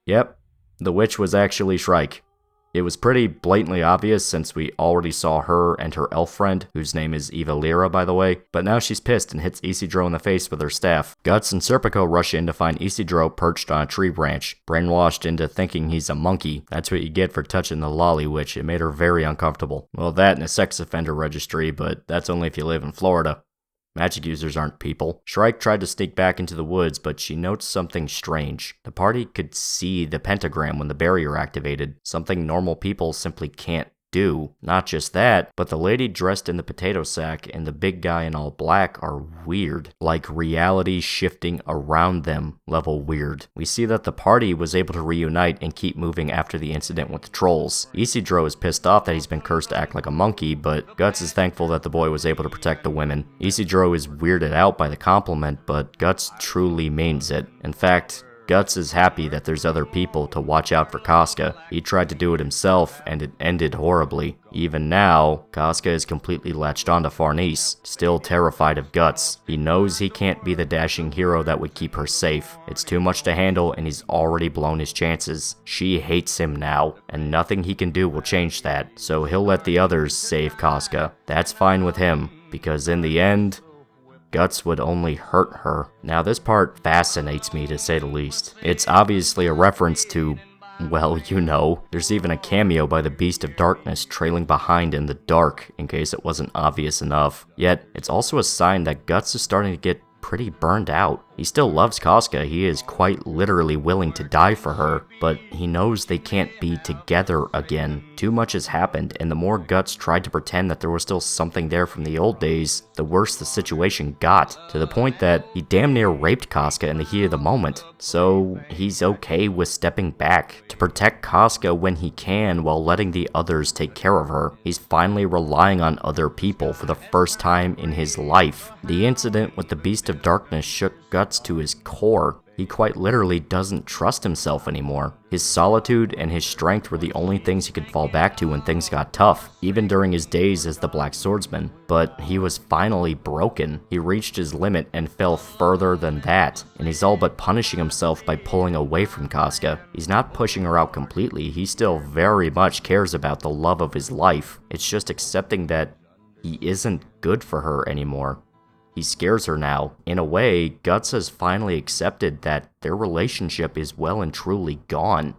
Yep, the witch was actually Shrike. It was pretty blatantly obvious since we already saw her and her elf friend, whose name is Eva Lyra by the way, but now she's pissed and hits Isidro in the face with her staff. Guts and Serpico rush in to find Isidro perched on a tree branch, brainwashed into thinking he's a monkey. That's what you get for touching the lolly witch. It made her very uncomfortable. Well, that and a sex offender registry, but that's only if you live in Florida. Magic users aren't people. Shrike tried to sneak back into the woods, but she notes something strange. The party could see the pentagram when the barrier activated, something normal people simply can't do. Not just that, but the lady dressed in the potato sack and the big guy in all black are weird. Like reality shifting around them level weird. We see that the party was able to reunite and keep moving after the incident with the trolls. Isidro is pissed off that he's been cursed to act like a monkey, but Guts is thankful that the boy was able to protect the women. Isidro is weirded out by the compliment, but Guts truly means it. In fact, Guts is happy that there's other people to watch out for Casca. He tried to do it himself, and it ended horribly. Even now, Casca is completely latched onto Farnese, still terrified of Guts. He knows he can't be the dashing hero that would keep her safe. It's too much to handle, and he's already blown his chances. She hates him now, and nothing he can do will change that, so he'll let the others save Casca. That's fine with him, because in the end, Guts would only hurt her. Now this part fascinates me to say the least. It's obviously a reference to, well, you know. There's even a cameo by the Beast of Darkness trailing behind in the dark, in case it wasn't obvious enough. Yet, it's also a sign that Guts is starting to get pretty burned out. He still loves Casca, he is quite literally willing to die for her, but he knows they can't be together again. Too much has happened, and the more Guts tried to pretend that there was still something there from the old days, the worse the situation got, to the point that he damn near raped Casca in the heat of the moment. So he's okay with stepping back to protect Casca when he can while letting the others take care of her. He's finally relying on other people for the first time in his life. The incident with the Beast of Darkness shook Guts to his core. He quite literally doesn't trust himself anymore. His solitude and his strength were the only things he could fall back to when things got tough, even during his days as the Blackswordsman. But he was finally broken. He reached his limit and fell further than that, and he's all but punishing himself by pulling away from Casca. He's not pushing her out completely, he still very much cares about the love of his life. It's just accepting that he isn't good for her anymore. He scares her now. In a way, Guts has finally accepted that their relationship is well and truly gone.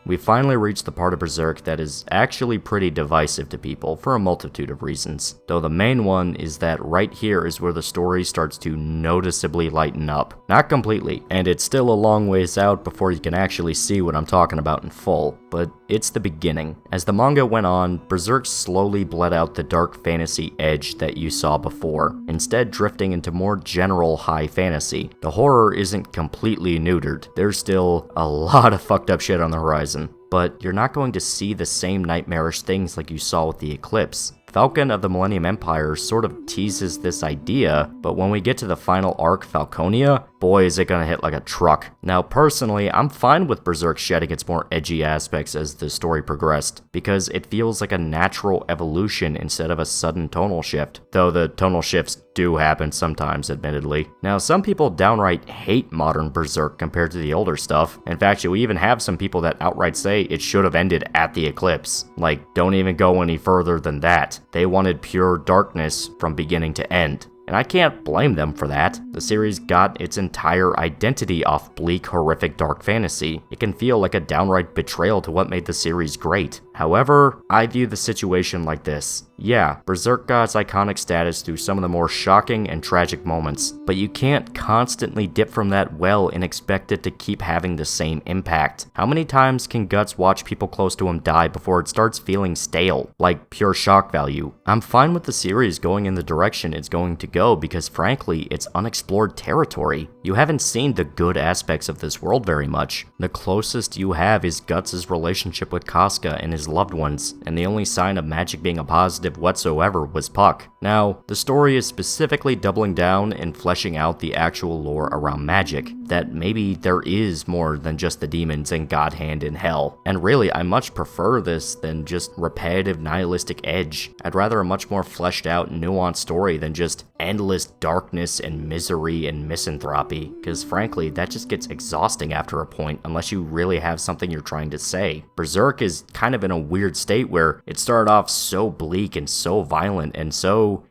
We finally reached the part of Berserk that is actually pretty divisive to people for a multitude of reasons, though the main one is that right here is where the story starts to noticeably lighten up. Not completely, and it's still a long ways out before you can actually see what I'm talking about in full, but it's the beginning. As the manga went on, Berserk slowly bled out the dark fantasy edge that you saw before, instead drifting into more general high fantasy. The horror isn't completely neutered, there's still a lot of fucked up shit on the horizon. But you're not going to see the same nightmarish things like you saw with the Eclipse. Falcon of the Millennium Empire sort of teases this idea, but when we get to the final arc, Falconia, boy is it gonna hit like a truck. Now personally, I'm fine with Berserk shedding its more edgy aspects as the story progressed, because it feels like a natural evolution instead of a sudden tonal shift, though the tonal shifts do happen sometimes, admittedly. Now some people downright hate modern Berserk compared to the older stuff. In fact, you even have some people that outright say it should have ended at the Eclipse. Like, don't even go any further than that. They wanted pure darkness from beginning to end. And I can't blame them for that. The series got its entire identity off bleak, horrific dark fantasy. It can feel like a downright betrayal to what made the series great. However, I view the situation like this. Yeah, Berserk got its iconic status through some of the more shocking and tragic moments, but you can't constantly dip from that well and expect it to keep having the same impact. How many times can Guts watch people close to him die before it starts feeling stale, like pure shock value? I'm fine with the series going in the direction it's going to go because frankly, it's unexplored territory. You haven't seen the good aspects of this world very much. The closest you have is Guts' relationship with Casca and his loved ones, and the only sign of magic being a positive whatsoever was Puck. Now, the story is specifically doubling down and fleshing out the actual lore around magic, that maybe there is more than just the demons and God Hand in hell. And really, I much prefer this than just repetitive nihilistic edge. I'd rather a much more fleshed out, nuanced story than just endless darkness and misery and misanthropy, because frankly, that just gets exhausting after a point unless you really have something you're trying to say. Berserk is kind of in a weird state where it started off so bleak and so violent and so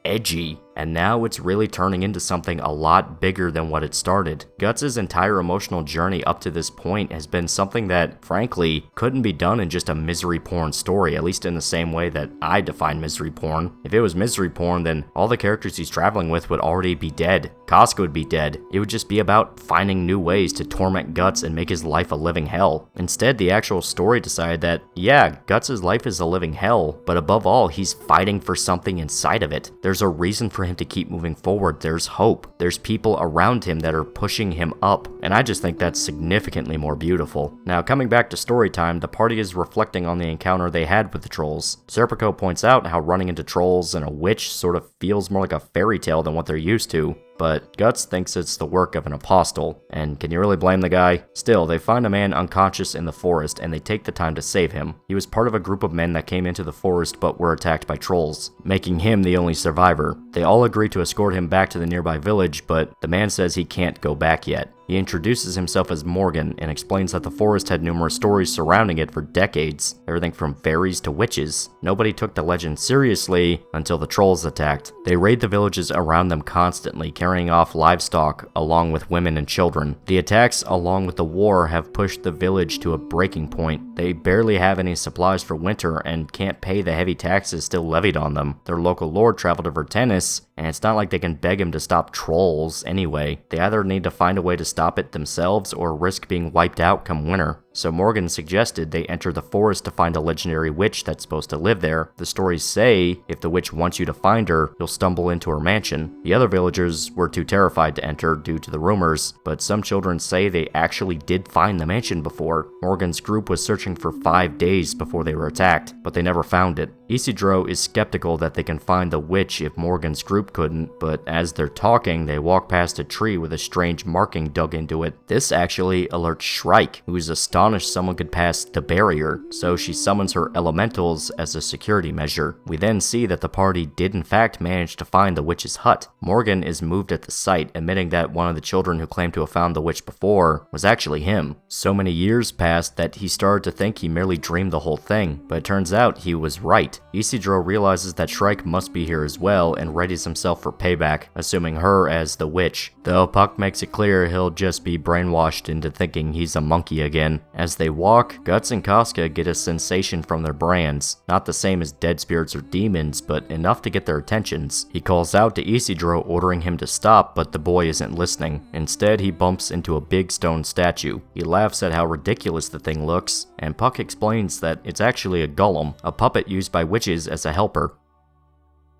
edgy, and now it's really turning into something a lot bigger than what it started. Guts' entire emotional journey up to this point has been something that, frankly, couldn't be done in just a misery porn story, at least in the same way that I define misery porn. If it was misery porn, then all the characters he's traveling with would already be dead. Casca would be dead. It would just be about finding new ways to torment Guts and make his life a living hell. Instead, the actual story decided that, yeah, Guts' life is a living hell, but above all, he's fighting for something inside of it. There's a reason for him to keep moving forward. There's hope. There's people around him that are pushing him up, and I just think that's significantly more beautiful. Now, coming back to story time, the party is reflecting on the encounter they had with the trolls. Serpico points out how running into trolls and a witch sort of feels more like a fairy tale than what they're used to, but Guts thinks it's the work of an apostle, and can you really blame the guy? Still, they find a man unconscious in the forest and they take the time to save him. He was part of a group of men that came into the forest but were attacked by trolls, making him the only survivor. They all agree to escort him back to the nearby village, but the man says he can't go back yet. He introduces himself as Morgan and explains that the forest had numerous stories surrounding it for decades, everything from fairies to witches. Nobody took the legend seriously until the trolls attacked. They raid the villages around them constantly, carrying off livestock along with women and children. The attacks along with the war have pushed the village to a breaking point. They barely have any supplies for winter and can't pay the heavy taxes still levied on them. Their local lord traveled to Vertennis, and it's not like they can beg him to stop trolls anyway. They either need to find a way to stop it themselves or risk being wiped out come winter. So Morgan suggested they enter the forest to find a legendary witch that's supposed to live there. The stories say if the witch wants you to find her, you'll stumble into her mansion. The other villagers were too terrified to enter due to the rumors, but some children say they actually did find the mansion before. Morgan's group was searching for 5 days before they were attacked, but they never found it. Isidro is skeptical that they can find the witch if Morgan's group couldn't, but as they're talking, they walk past a tree with a strange marking dug into it. This actually alerts Shrike, who is astonished someone could pass the barrier, so she summons her elementals as a security measure. We then see that the party did in fact manage to find the witch's hut. Morgan is moved at the sight, admitting that one of the children who claimed to have found the witch before was actually him. So many years passed that he started to think he merely dreamed the whole thing, but it turns out he was right. Isidro realizes that Shrike must be here as well and readies himself for payback, assuming her as the witch, though Puck makes it clear he'll just be brainwashed into thinking he's a monkey again. As they walk, Guts and Casca get a sensation from their brands, not the same as dead spirits or demons, but enough to get their attentions. He calls out to Isidro, ordering him to stop, but the boy isn't listening. Instead, he bumps into a big stone statue. He laughs at how ridiculous the thing looks, and Puck explains that it's actually a golem, a puppet used by witches as a helper.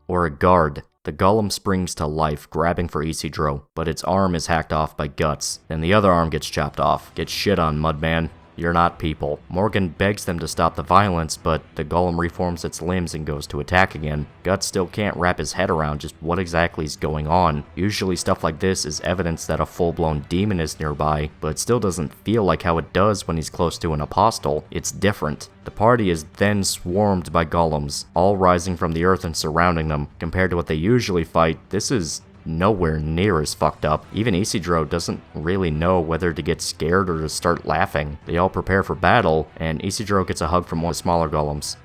Or a guard. The golem springs to life, grabbing for Isidro, but its arm is hacked off by Guts. Then the other arm gets chopped off. Get shit on, Mudman. You're not people. Morgan begs them to stop the violence, but the golem reforms its limbs and goes to attack again. Guts still can't wrap his head around just what exactly is going on. Usually stuff like this is evidence that a full-blown demon is nearby, but it still doesn't feel like how it does when he's close to an apostle. It's different. The party is then swarmed by golems, all rising from the earth and surrounding them. Compared to what they usually fight, this is nowhere near as fucked up. Even Isidro doesn't really know whether to get scared or to start laughing. They all prepare for battle, and Isidro gets a hug from one of the smaller golems.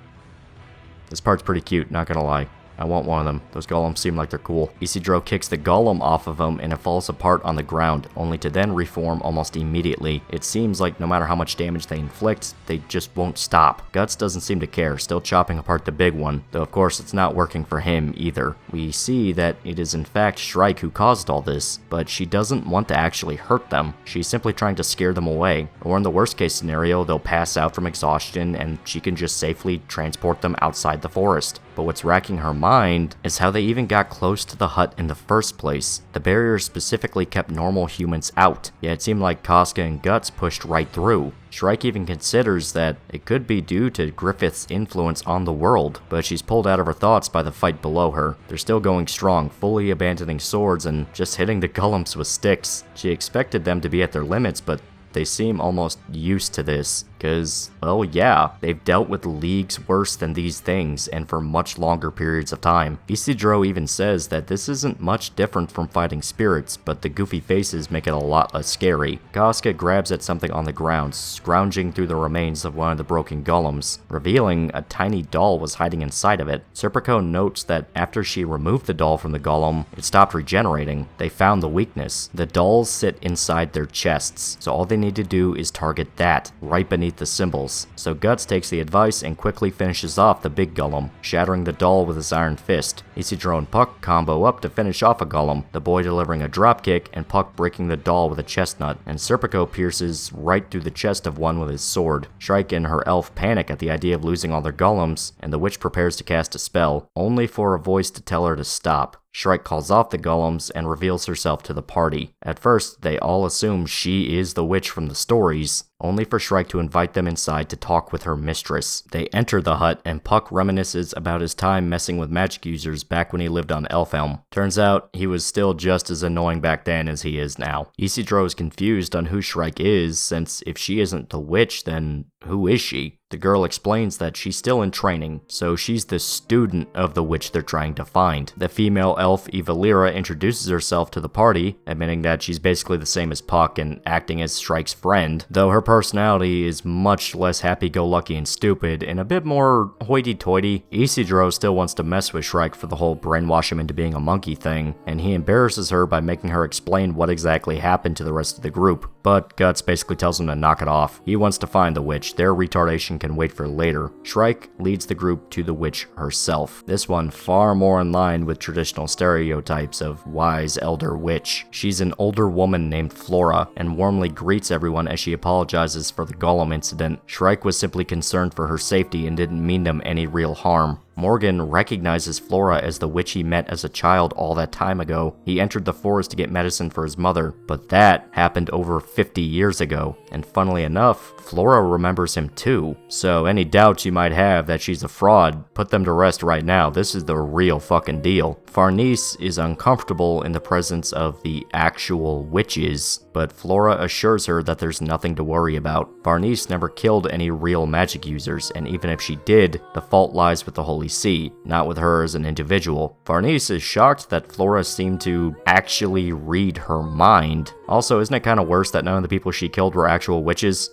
This part's pretty cute, not gonna lie. I want one of them. Those golems seem like they're cool. Isidro kicks the golem off of him and it falls apart on the ground, only to then reform almost immediately. It seems like no matter how much damage they inflict, they just won't stop. Guts doesn't seem to care, still chopping apart the big one, though of course it's not working for him either. We see that it is in fact Shrike who caused all this, but she doesn't want to actually hurt them. She's simply trying to scare them away. Or in the worst case scenario, they'll pass out from exhaustion and she can just safely transport them outside the forest. But what's racking her mind mind is how they even got close to the hut in the first place. The barrier specifically kept normal humans out, yet it seemed like Casca and Guts pushed right through. Shrike even considers that it could be due to Griffith's influence on the world, but she's pulled out of her thoughts by the fight below her. They're still going strong, fully abandoning swords and just hitting the golems with sticks. She expected them to be at their limits, but they seem almost used to this, because, well, yeah, they've dealt with leagues worse than these things, and for much longer periods of time. Isidro even says that this isn't much different from fighting spirits, but the goofy faces make it a lot less scary. Casca grabs at something on the ground, scrounging through the remains of one of the broken golems, revealing a tiny doll was hiding inside of it. Serpico notes that after she removed the doll from the golem, it stopped regenerating. They found the weakness. The dolls sit inside their chests, so all they need to do is target that, right beneath the symbols. So Guts takes the advice and quickly finishes off the big golem, shattering the doll with his iron fist. Isidro and Puck combo up to finish off a golem, the boy delivering a dropkick and Puck breaking the doll with a chestnut, and Serpico pierces right through the chest of one with his sword. Shrike and her elf panic at the idea of losing all their golems, and the witch prepares to cast a spell, only for a voice to tell her to stop. Shrike calls off the golems and reveals herself to the party. At first, they all assume she is the witch from the stories, only for Shrike to invite them inside to talk with her mistress. They enter the hut, and Puck reminisces about his time messing with magic users back when he lived on Elfhelm. Turns out, he was still just as annoying back then as he is now. Isidro is confused on who Shrike is, since if she isn't the witch, then who is she? The girl explains that she's still in training, so she's the student of the witch they're trying to find. The female elf Evalira introduces herself to the party, admitting that she's basically the same as Puck and acting as Shrike's friend, though her personality is much less happy-go-lucky and stupid and a bit more hoity-toity. Isidro still wants to mess with Shrike for the whole brainwash him into being a monkey thing, and he embarrasses her by making her explain what exactly happened to the rest of the group, but Guts basically tells him to knock it off. He wants to find the witch. Their retardation can wait for later. Shrike leads the group to the witch herself. This one far more in line with traditional stereotypes of wise elder witch. She's an older woman named Flora, and warmly greets everyone as she apologizes for the golem incident. Shrike was simply concerned for her safety and didn't mean them any real harm. Morgan recognizes Flora as the witch he met as a child all that time ago. He entered the forest to get medicine for his mother, but that happened over 50 years ago. And funnily enough, Flora remembers him too. So any doubts you might have that she's a fraud, put them to rest right now. This is the real fucking deal. Farnese is uncomfortable in the presence of the actual witches, but Flora assures her that there's nothing to worry about. Farnese never killed any real magic users, and even if she did, the fault lies with the Holy See, not with her as an individual. Farnese is shocked that Flora seemed to actually read her mind. Also, isn't it kind of worse that none of the people she killed were actual witches?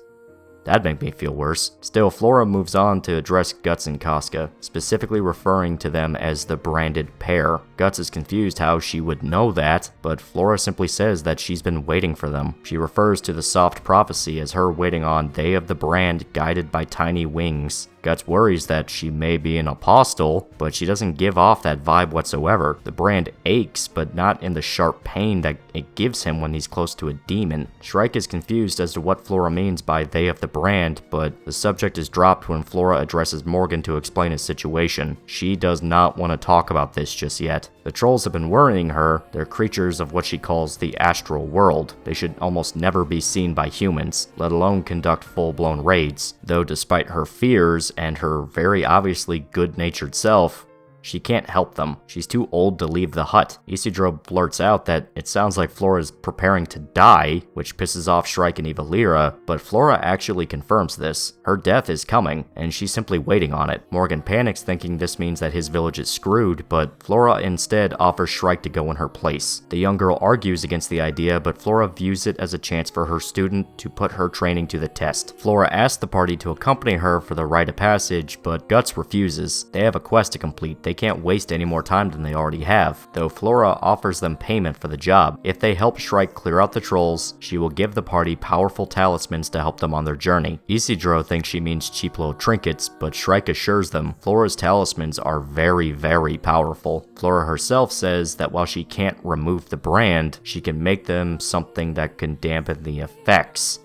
That'd make me feel worse. Still, Flora moves on to address Guts and Casca, specifically referring to them as the branded pair. Guts is confused how she would know that, but Flora simply says that she's been waiting for them. She refers to the soft prophecy as her waiting on they of the brand guided by tiny wings. Guts worries that she may be an apostle, but she doesn't give off that vibe whatsoever. The brand aches, but not in the sharp pain that it gives him when he's close to a demon. Shrike is confused as to what Flora means by they of the brand, but the subject is dropped when Flora addresses Morgan to explain his situation. She does not want to talk about this just yet. The trolls have been worrying her. They're creatures of what she calls the astral world. They should almost never be seen by humans, let alone conduct full-blown raids. Though despite her fears and her very obviously good-natured self, she can't help them. She's too old to leave the hut. Isidro blurts out that it sounds like Flora's preparing to die, which pisses off Shrike and Evalira, but Flora actually confirms this. Her death is coming, and she's simply waiting on it. Morgan panics, thinking this means that his village is screwed, but Flora instead offers Shrike to go in her place. The young girl argues against the idea, but Flora views it as a chance for her student to put her training to the test. Flora asks the party to accompany her for the rite of passage, but Guts refuses. They have a quest to complete. They can't waste any more time than they already have, though Flora offers them payment for the job. If they help Shrike clear out the trolls, she will give the party powerful talismans to help them on their journey. Isidro thinks she means cheap little trinkets, but Shrike assures them Flora's talismans are very, very powerful. Flora herself says that while she can't remove the brand, she can make them something that can dampen the effects.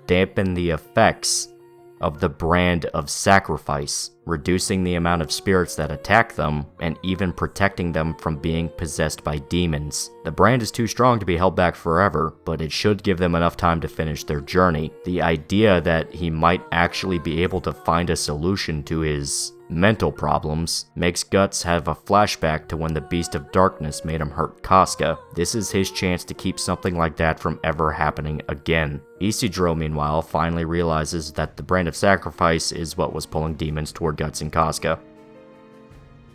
Dampen the effects. of the brand of sacrifice, reducing the amount of spirits that attack them, and even protecting them from being possessed by demons. The brand is too strong to be held back forever, but it should give them enough time to finish their journey. The idea that he might actually be able to find a solution to his mental problems makes Guts have a flashback to when the Beast of Darkness made him hurt Casca. This is his chance to keep something like that from ever happening again. Isidro, meanwhile, finally realizes that the brand of sacrifice is what was pulling demons toward Guts and Casca.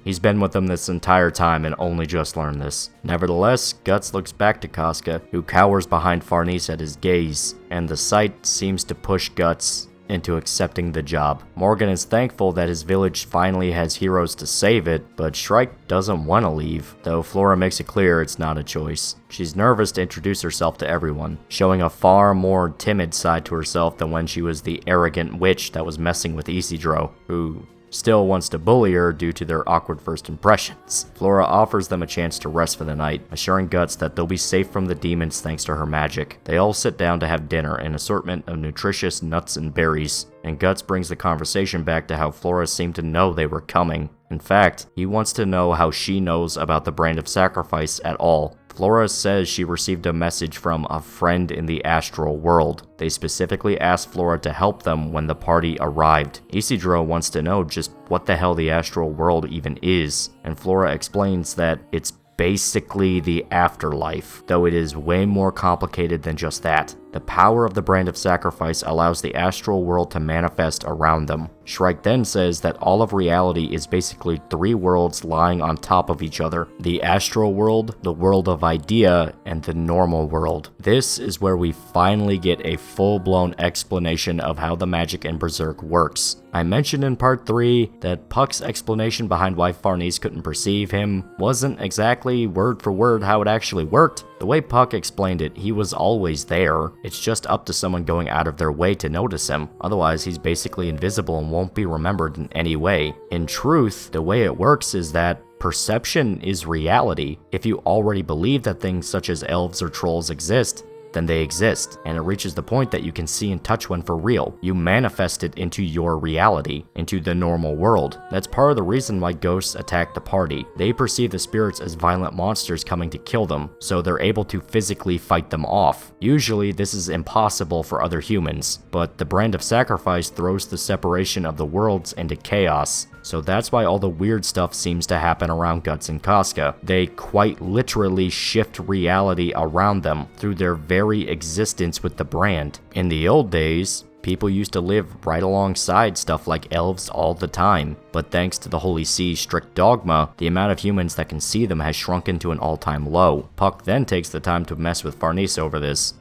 He's been with them this entire time and only just learned this. Nevertheless, Guts looks back to Casca, who cowers behind Farnese at his gaze, and the sight seems to push Guts into accepting the job. Morgan is thankful that his village finally has heroes to save it, but Shrike doesn't want to leave, though Flora makes it clear it's not a choice. She's nervous to introduce herself to everyone, showing a far more timid side to herself than when she was the arrogant witch that was messing with Isidro, who still wants to bully her due to their awkward first impressions. Flora offers them a chance to rest for the night, assuring Guts that they'll be safe from the demons thanks to her magic. They all sit down to have dinner, an assortment of nutritious nuts and berries, and Guts brings the conversation back to how Flora seemed to know they were coming. In fact, he wants to know how she knows about the brand of sacrifice at all. Flora says she received a message from a friend in the astral world. They specifically asked Flora to help them when the party arrived. Isidro wants to know just what the hell the astral world even is, and Flora explains that it's basically the afterlife, though it is way more complicated than just that. The power of the brand of sacrifice allows the astral world to manifest around them. Shrike then says that all of reality is basically three worlds lying on top of each other: the astral world, the world of idea, and the normal world. This is where we finally get a full-blown explanation of how the magic in Berserk works. I mentioned in part 3 that Puck's explanation behind why Farnese couldn't perceive him wasn't exactly word for word how it actually worked. The way Puck explained it, he was always there. It's just up to someone going out of their way to notice him. Otherwise, he's basically invisible and won't be remembered in any way. In truth, the way it works is that perception is reality. If you already believe that things such as elves or trolls exist, then they exist, and it reaches the point that you can see and touch one for real. You manifest it into your reality, into the normal world. That's part of the reason why ghosts attack the party. They perceive the spirits as violent monsters coming to kill them, so they're able to physically fight them off. Usually, this is impossible for other humans, but the brand of sacrifice throws the separation of the worlds into chaos. So that's why all the weird stuff seems to happen around Guts and Casca. They quite literally shift reality around them through their very existence with the brand. In the old days, people used to live right alongside stuff like elves all the time, but thanks to the Holy See's strict dogma, the amount of humans that can see them has shrunken to an all-time low. Puck then takes the time to mess with Farnese over this.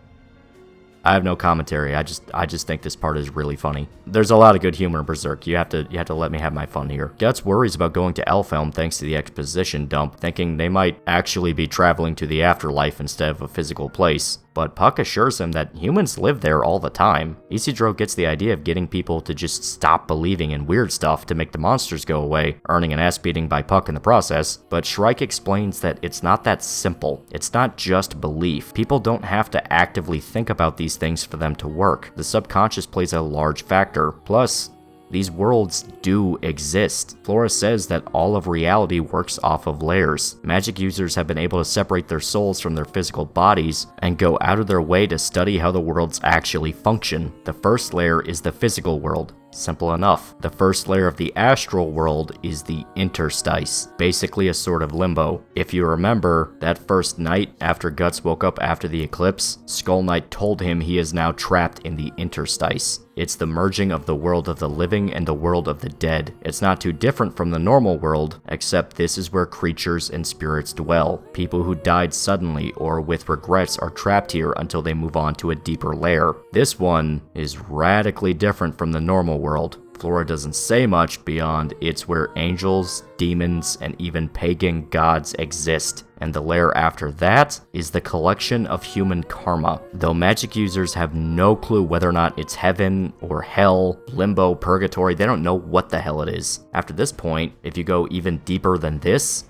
I have no commentary. I just think this part is really funny. There's a lot of good humor in Berserk. You have to let me have my fun here. Guts worries about going to Elfhelm thanks to the exposition dump, thinking they might actually be traveling to the afterlife instead of a physical place. But Puck assures him that humans live there all the time. Isidro gets the idea of getting people to just stop believing in weird stuff to make the monsters go away, earning an ass beating by Puck in the process. But Shrike explains that it's not that simple. It's not just belief. People don't have to actively think about these things for them to work. The subconscious plays a large factor. Plus, these worlds do exist. Flora says that all of reality works off of layers. Magic users have been able to separate their souls from their physical bodies and go out of their way to study how the worlds actually function. The first layer is the physical world. Simple enough. The first layer of the astral world is the interstice, basically a sort of limbo. If you remember, that first night after Guts woke up after the eclipse, Skull Knight told him he is now trapped in the interstice. It's the merging of the world of the living and the world of the dead. It's not too different from the normal world, except this is where creatures and spirits dwell. People who died suddenly or with regrets are trapped here until they move on to a deeper layer. This one is radically different from the normal world. Flora doesn't say much beyond it's where angels, demons, and even pagan gods exist. And the layer after that is the collection of human karma. Though magic users have no clue whether or not it's heaven or hell, limbo, purgatory, they don't know what the hell it is. After this point, if you go even deeper than this,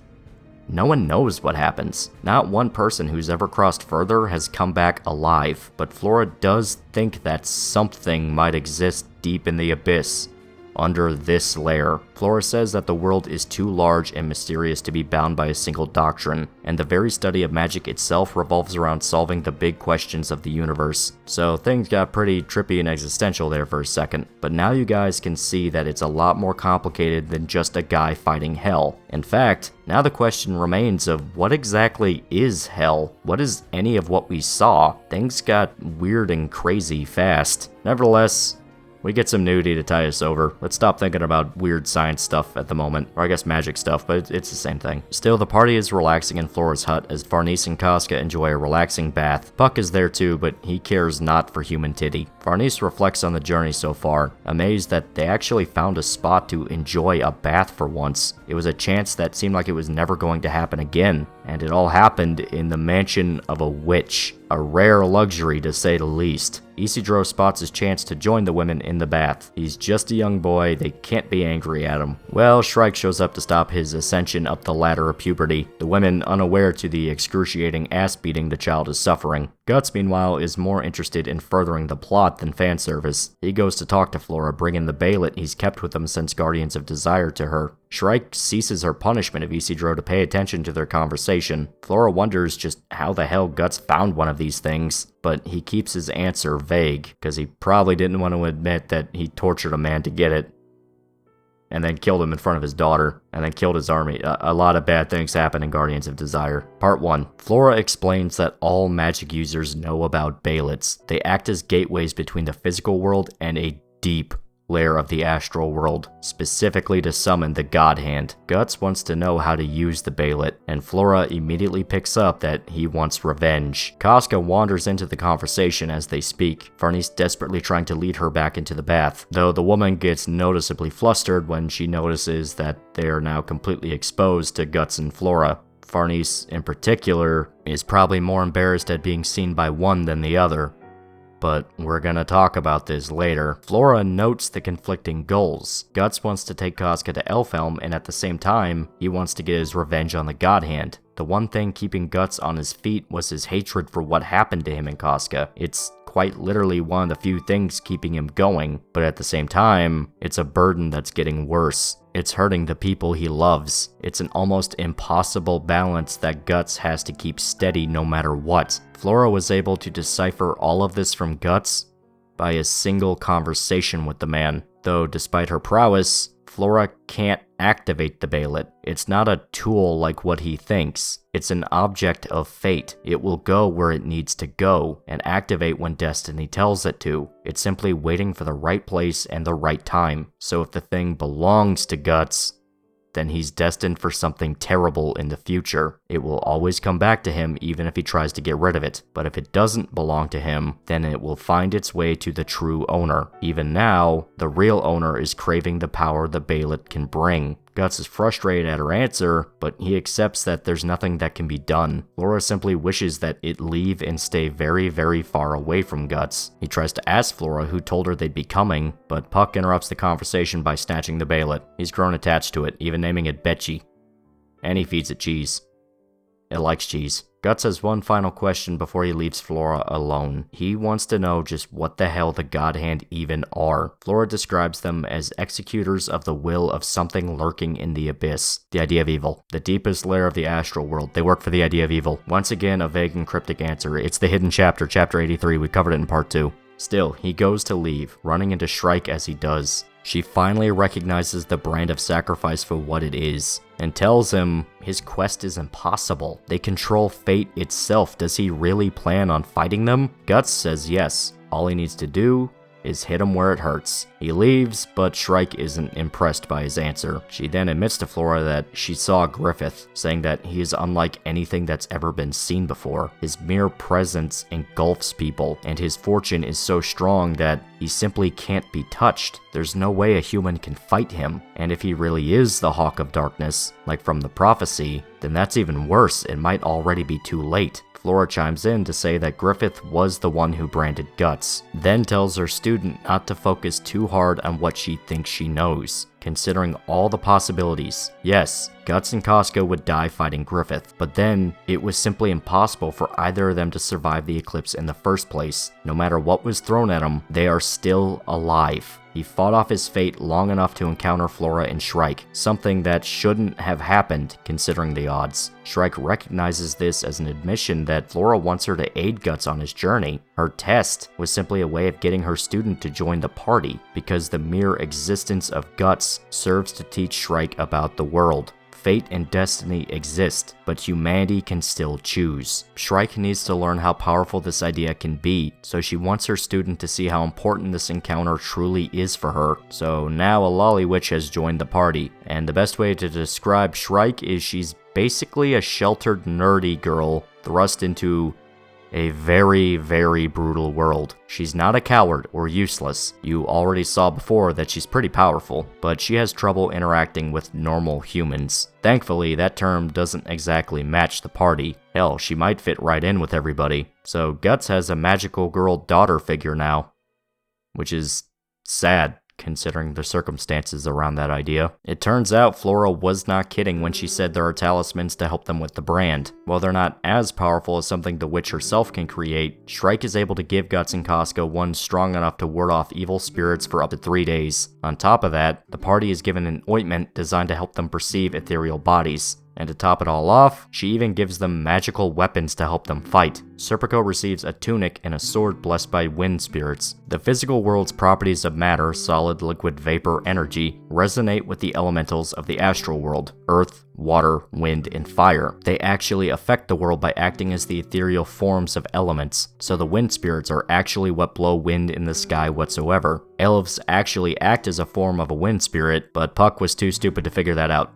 No one knows what happens. Not one person who's ever crossed further has come back alive, but Flora does think that something might exist deep in the abyss, under this layer. Flora says that the world is too large and mysterious to be bound by a single doctrine, and the very study of magic itself revolves around solving the big questions of the universe. So things got pretty trippy and existential there for a second, but now you guys can see that it's a lot more complicated than just a guy fighting hell. In fact, now the question remains of what exactly is hell? What is any of what we saw? Things got weird and crazy fast. Nevertheless, we get some nudity to tie us over. Let's stop thinking about weird science stuff at the moment. Or I guess magic stuff, but it's the same thing. Still, the party is relaxing in Flora's hut as Farnese and Casca enjoy a relaxing bath. Puck is there too, but he cares not for human titty. Farnese reflects on the journey so far, amazed that they actually found a spot to enjoy a bath for once. It was a chance that seemed like it was never going to happen again, and it all happened in the mansion of a witch. A rare luxury, to say the least. Isidro spots his chance to join the women in the bath. He's just a young boy, they can't be angry at him. Well, Shrike shows up to stop his ascension up the ladder of puberty, the women unaware to the excruciating ass beating the child is suffering. Guts, meanwhile, is more interested in furthering the plot than fan service. He goes to talk to Flora, bringing the Baylet he's kept with him since Guardians of Desire to her. Shrike ceases her punishment of Isidro to pay attention to their conversation. Flora wonders just how the hell Guts found one of these things, but he keeps his answer vague, because he probably didn't want to admit that he tortured a man to get it, and then killed him in front of his daughter, and then killed his army. A lot of bad things happen in Guardians of Desire. Part 1. Flora explains that all magic users know about Baylets. They act as gateways between the physical world and a deep layer of the astral world, specifically to summon the God Hand. Guts wants to know how to use the Baylet, and Flora immediately picks up that he wants revenge. Casca wanders into the conversation as they speak, Farnese desperately trying to lead her back into the bath, though the woman gets noticeably flustered when she notices that they are now completely exposed to Guts and Flora. Farnese, in particular, is probably more embarrassed at being seen by one than the other, but we're gonna talk about this later. Flora notes the conflicting goals. Guts wants to take Casca to Elfhelm, and at the same time, he wants to get his revenge on the God Hand. The one thing keeping Guts on his feet was his hatred for what happened to him and Casca. It's quite literally one of the few things keeping him going, but at the same time, it's a burden that's getting worse. It's hurting the people he loves. It's an almost impossible balance that Guts has to keep steady no matter what. Flora was able to decipher all of this from Guts by a single conversation with the man, though despite her prowess, Flora can't activate the Baylet. It's not a tool like what he thinks. It's an object of fate. It will go where it needs to go and activate when destiny tells it to. It's simply waiting for the right place and the right time. So if the thing belongs to Guts, then he's destined for something terrible in the future. It will always come back to him even if he tries to get rid of it. But if it doesn't belong to him, then it will find its way to the true owner. Even now, the real owner is craving the power the Baylet can bring. Guts is frustrated at her answer, but he accepts that there's nothing that can be done. Flora simply wishes that it leave and stay very, very far away from Guts. He tries to ask Flora who told her they'd be coming, but Puck interrupts the conversation by snatching the Baylet. He's grown attached to it, even naming it Betchy. And he feeds it cheese. It likes cheese. Guts has one final question before he leaves Flora alone. He wants to know just what the hell the God Hand even are. Flora describes them as executors of the will of something lurking in the abyss. The idea of evil. The deepest layer of the astral world. They work for the idea of evil. Once again, a vague and cryptic answer. It's the hidden chapter, chapter 83. We covered it in part 2. Still, he goes to leave, running into Shrike as he does. She finally recognizes the brand of sacrifice for what it is, and tells him his quest is impossible. They control fate itself. Does he really plan on fighting them? Guts says yes. All he needs to do is hit him where it hurts. He leaves, but Shrike isn't impressed by his answer. She then admits to Flora that she saw Griffith, saying that he is unlike anything that's ever been seen before. His mere presence engulfs people, and his fortune is so strong that he simply can't be touched. There's no way a human can fight him, and if he really is the Hawk of Darkness, like from the prophecy, then that's even worse. It might already be too late. Flora chimes in to say that Griffith was the one who branded Guts, then tells her student not to focus too hard on what she thinks she knows, considering all the possibilities. Yes, Guts and Costco would die fighting Griffith, but then it was simply impossible for either of them to survive the eclipse in the first place. No matter what was thrown at them, they are still alive. He fought off his fate long enough to encounter Flora and Shrike, something that shouldn't have happened considering the odds. Shrike recognizes this as an admission that Flora wants her to aid Guts on his journey. Her test was simply a way of getting her student to join the party, because the mere existence of Guts serves to teach Shrike about the world. Fate and destiny exist, but humanity can still choose. Shrike needs to learn how powerful this idea can be, so she wants her student to see how important this encounter truly is for her. So now a lolly witch has joined the party, and the best way to describe Shrike is she's basically a sheltered, nerdy girl thrust into a very, very brutal world. She's not a coward or useless. You already saw before that she's pretty powerful, but she has trouble interacting with normal humans. Thankfully, that term doesn't exactly match the party. Hell, she might fit right in with everybody. So Guts has a magical girl daughter figure now, which is sad, considering the circumstances around that idea. It turns out Flora was not kidding when she said there are talismans to help them with the brand. While they're not as powerful as something the witch herself can create, Shrike is able to give Guts and Costco one strong enough to ward off evil spirits for up to 3 days. On top of that, the party is given an ointment designed to help them perceive ethereal bodies. And to top it all off, she even gives them magical weapons to help them fight. Serpico receives a tunic and a sword blessed by wind spirits. The physical world's properties of matter, solid, liquid, vapor, energy, resonate with the elementals of the astral world: earth, water, wind, and fire. They actually affect the world by acting as the ethereal forms of elements, so the wind spirits are actually what blow wind in the sky whatsoever. Elves actually act as a form of a wind spirit, but Puck was too stupid to figure that out.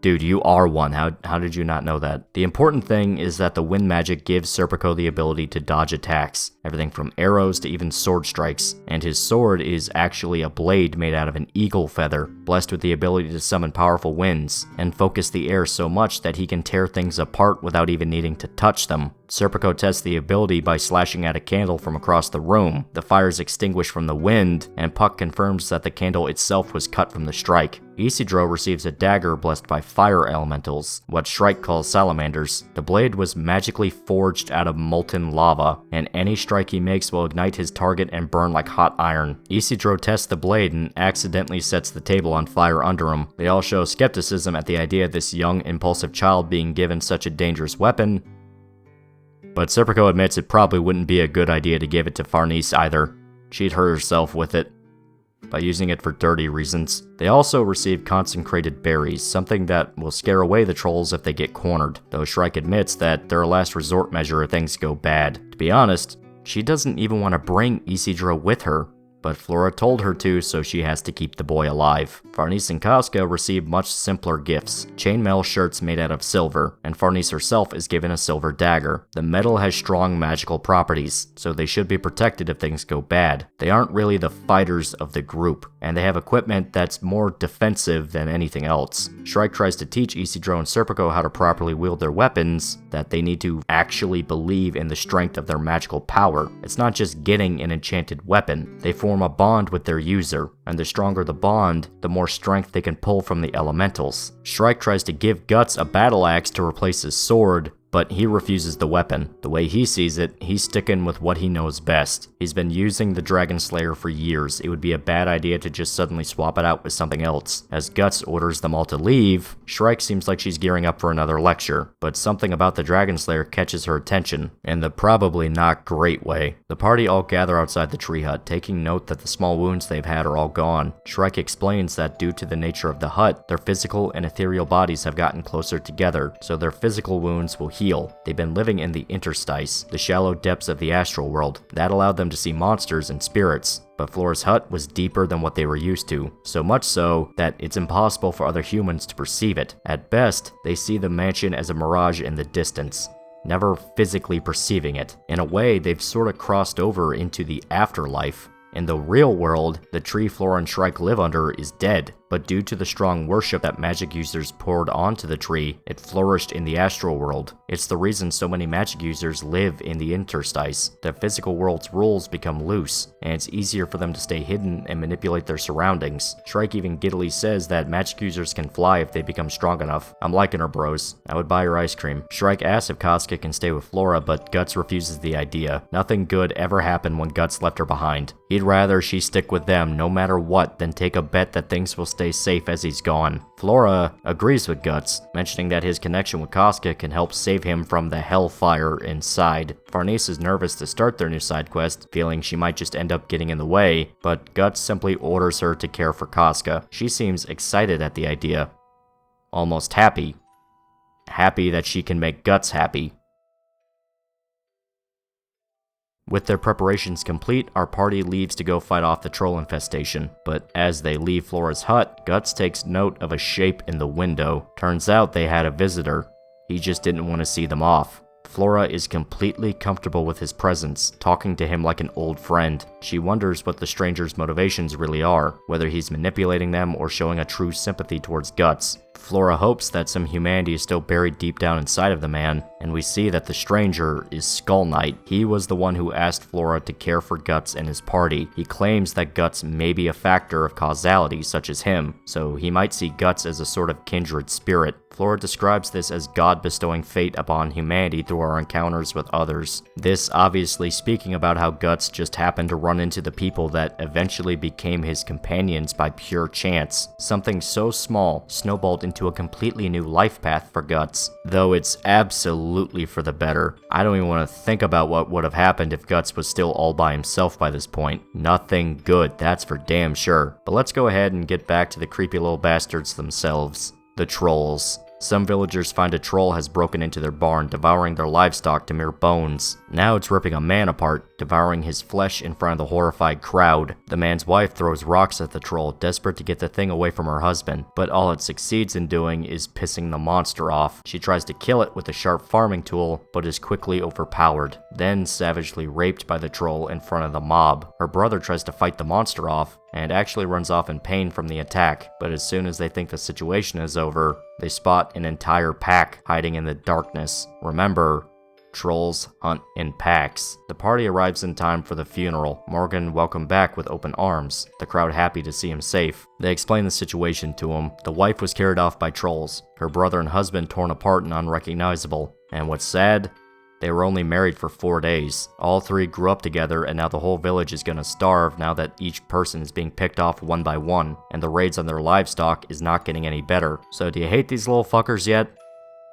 Dude, you are one. How did you not know that? The important thing is that the wind magic gives Serpico the ability to dodge attacks, everything from arrows to even sword strikes, and his sword is actually a blade made out of an eagle feather, blessed with the ability to summon powerful winds, and focus the air so much that he can tear things apart without even needing to touch them. Serpico tests the ability by slashing at a candle from across the room. The fire is extinguished from the wind, and Puck confirms that the candle itself was cut from the strike. Isidro receives a dagger blessed by fire elementals, what Shrike calls salamanders. The blade was magically forged out of molten lava, and any strike he makes will ignite his target and burn like hot iron. Isidro tests the blade and accidentally sets the table on fire under him. They all show skepticism at the idea of this young, impulsive child being given such a dangerous weapon, but Serpico admits it probably wouldn't be a good idea to give it to Farnese either. She'd hurt herself with it by using it for dirty reasons. They also receive consecrated berries, something that will scare away the trolls if they get cornered, though Shrike admits that they're a last resort measure if things go bad. To be honest, she doesn't even want to bring Isidro with her, but Flora told her to, so she has to keep the boy alive. Farnese and Costco receive much simpler gifts: chainmail shirts made out of silver, and Farnese herself is given a silver dagger. The metal has strong magical properties, so they should be protected if things go bad. They aren't really the fighters of the group, and they have equipment that's more defensive than anything else. Shrike tries to teach Isidro and Serpico how to properly wield their weapons, that they need to actually believe in the strength of their magical power. It's not just getting an enchanted weapon. They form a bond with their user, and the stronger the bond, the more strength they can pull from the elementals. Shrike tries to give Guts a battle axe to replace his sword, but he refuses the weapon. The way he sees it, he's sticking with what he knows best. He's been using the Dragon Slayer for years. It would be a bad idea to just suddenly swap it out with something else. As Guts orders them all to leave, Shrike seems like she's gearing up for another lecture, but something about the Dragon Slayer catches her attention, in the probably not great way. The party all gather outside the tree hut, taking note that the small wounds they've had are all gone. Shrike explains that due to the nature of the hut, their physical and ethereal bodies have gotten closer together, so their physical wounds will heal. They've been living in the interstice, the shallow depths of the astral world. That allowed them to see monsters and spirits, but Flora's hut was deeper than what they were used to, so much so that it's impossible for other humans to perceive it. At best, they see the mansion as a mirage in the distance, never physically perceiving it. In a way, they've sort of crossed over into the afterlife. In the real world, the tree Flora and Shrike live under is dead. but due to the strong worship that magic users poured onto the tree, it flourished in the astral world. It's the reason so many magic users live in the interstice. The physical world's rules become loose, and it's easier for them to stay hidden and manipulate their surroundings. Shrike even giddily says that magic users can fly if they become strong enough. I'm liking her, bros. I would buy her ice cream. Shrike asks if Casca can stay with Flora, but Guts refuses the idea. Nothing good ever happened when Guts left her behind. He'd rather she stick with them no matter what than take a bet that things will stay safe as he's gone. Flora agrees with Guts, mentioning that his connection with Casca can help save him from the hellfire inside. Farnese is nervous to start their new side quest, feeling she might just end up getting in the way, but Guts simply orders her to care for Casca. She seems excited at the idea. Almost happy. Happy that she can make Guts happy. With their preparations complete, our party leaves to go fight off the troll infestation, but as they leave Flora's hut, Guts takes note of a shape in the window. Turns out they had a visitor. He just didn't want to see them off. Flora is completely comfortable with his presence, talking to him like an old friend. She wonders what the stranger's motivations really are, whether he's manipulating them or showing a true sympathy towards Guts. Flora hopes that some humanity is still buried deep down inside of the man, and we see that the stranger is Skull Knight. He was the one who asked Flora to care for Guts and his party. He claims that Guts may be a factor of causality such as him, so he might see Guts as a sort of kindred spirit. Flora describes this as God bestowing fate upon humanity through our encounters with others. This obviously speaking about how Guts just happened to run into the people that eventually became his companions by pure chance. Something so small snowballed into a completely new life path for Guts, though it's absolutely for the better. I don't even want to think about what would have happened if Guts was still all by himself by this point. Nothing good, that's for damn sure. But let's go ahead and get back to the creepy little bastards themselves. The trolls. Some villagers find a troll has broken into their barn, devouring their livestock to mere bones. Now it's ripping a man apart, devouring his flesh in front of the horrified crowd. The man's wife throws rocks at the troll, desperate to get the thing away from her husband, but all it succeeds in doing is pissing the monster off. She tries to kill it with a sharp farming tool, but is quickly overpowered, then savagely raped by the troll in front of the mob. Her brother tries to fight the monster off, and actually runs off in pain from the attack, but as soon as they think the situation is over, they spot an entire pack hiding in the darkness. Remember, trolls hunt in packs. The party arrives in time for the funeral. Morgan welcomed back with open arms, the crowd happy to see him safe. They explain the situation to him. The wife was carried off by trolls, her brother and husband torn apart and unrecognizable. And what's sad? They were only married for 4 days. All three grew up together, and now the whole village is gonna starve now that each person is being picked off one by one, and the raids on their livestock is not getting any better. So do you hate these little fuckers yet?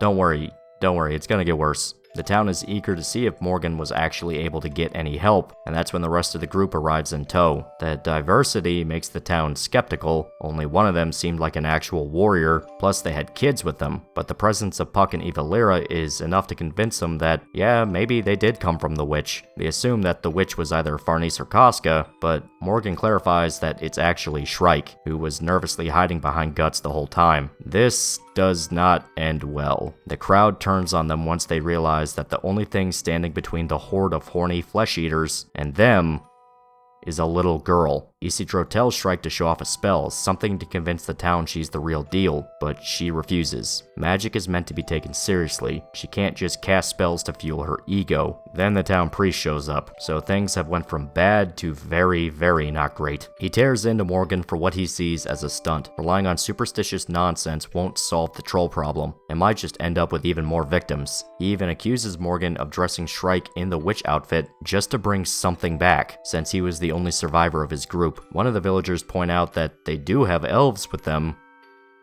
Don't worry, it's gonna get worse. The town is eager to see if Morgan was actually able to get any help, and that's when the rest of the group arrives in tow. The diversity makes the town skeptical. Only one of them seemed like an actual warrior, plus they had kids with them, but the presence of Puck and Evalira is enough to convince them that, yeah, maybe they did come from the witch. They assume that the witch was either Farnese or Casca, but Morgan clarifies that it's actually Shrike, who was nervously hiding behind Guts the whole time. This does not end well. The crowd turns on them once they realize that the only thing standing between the horde of horny flesh eaters and them is a little girl. Isidro tells Shrike to show off a spell, something to convince the town she's the real deal, but she refuses. Magic is meant to be taken seriously. She can't just cast spells to fuel her ego. Then the town priest shows up, so things have went from bad to very, very not great. He tears into Morgan for what he sees as a stunt. Relying on superstitious nonsense won't solve the troll problem. It might just end up with even more victims. He even accuses Morgan of dressing Shrike in the witch outfit just to bring something back, since he was the only survivor of his group. One of the villagers point out that they do have elves with them,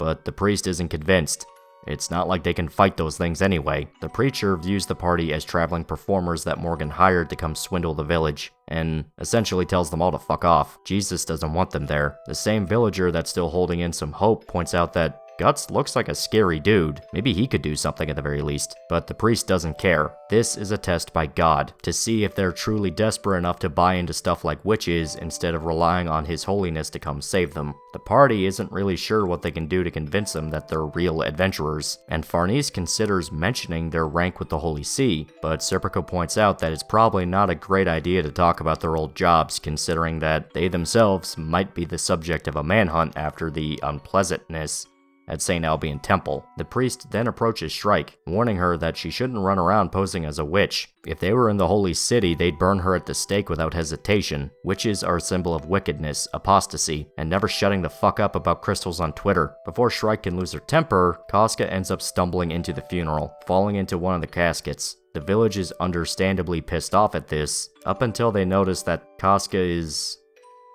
but the priest isn't convinced. It's not like they can fight those things anyway. The preacher views the party as traveling performers that Morgan hired to come swindle the village, and essentially tells them all to fuck off. Jesus doesn't want them there. The same villager that's still holding in some hope points out that Guts looks like a scary dude. Maybe he could do something at the very least. But the priest doesn't care. This is a test by God to see if they're truly desperate enough to buy into stuff like witches instead of relying on his holiness to come save them. The party isn't really sure what they can do to convince them that they're real adventurers, and Farnese considers mentioning their rank with the Holy See, but Serpico points out that it's probably not a great idea to talk about their old jobs, considering that they themselves might be the subject of a manhunt after the unpleasantness at St. Albion Temple. The priest then approaches Shrike, warning her that she shouldn't run around posing as a witch. If they were in the Holy City, they'd burn her at the stake without hesitation. Witches are a symbol of wickedness, apostasy, and never shutting the fuck up about crystals on Twitter. Before Shrike can lose her temper, Casca ends up stumbling into the funeral, falling into one of the caskets. The village is understandably pissed off at this, up until they notice that Casca is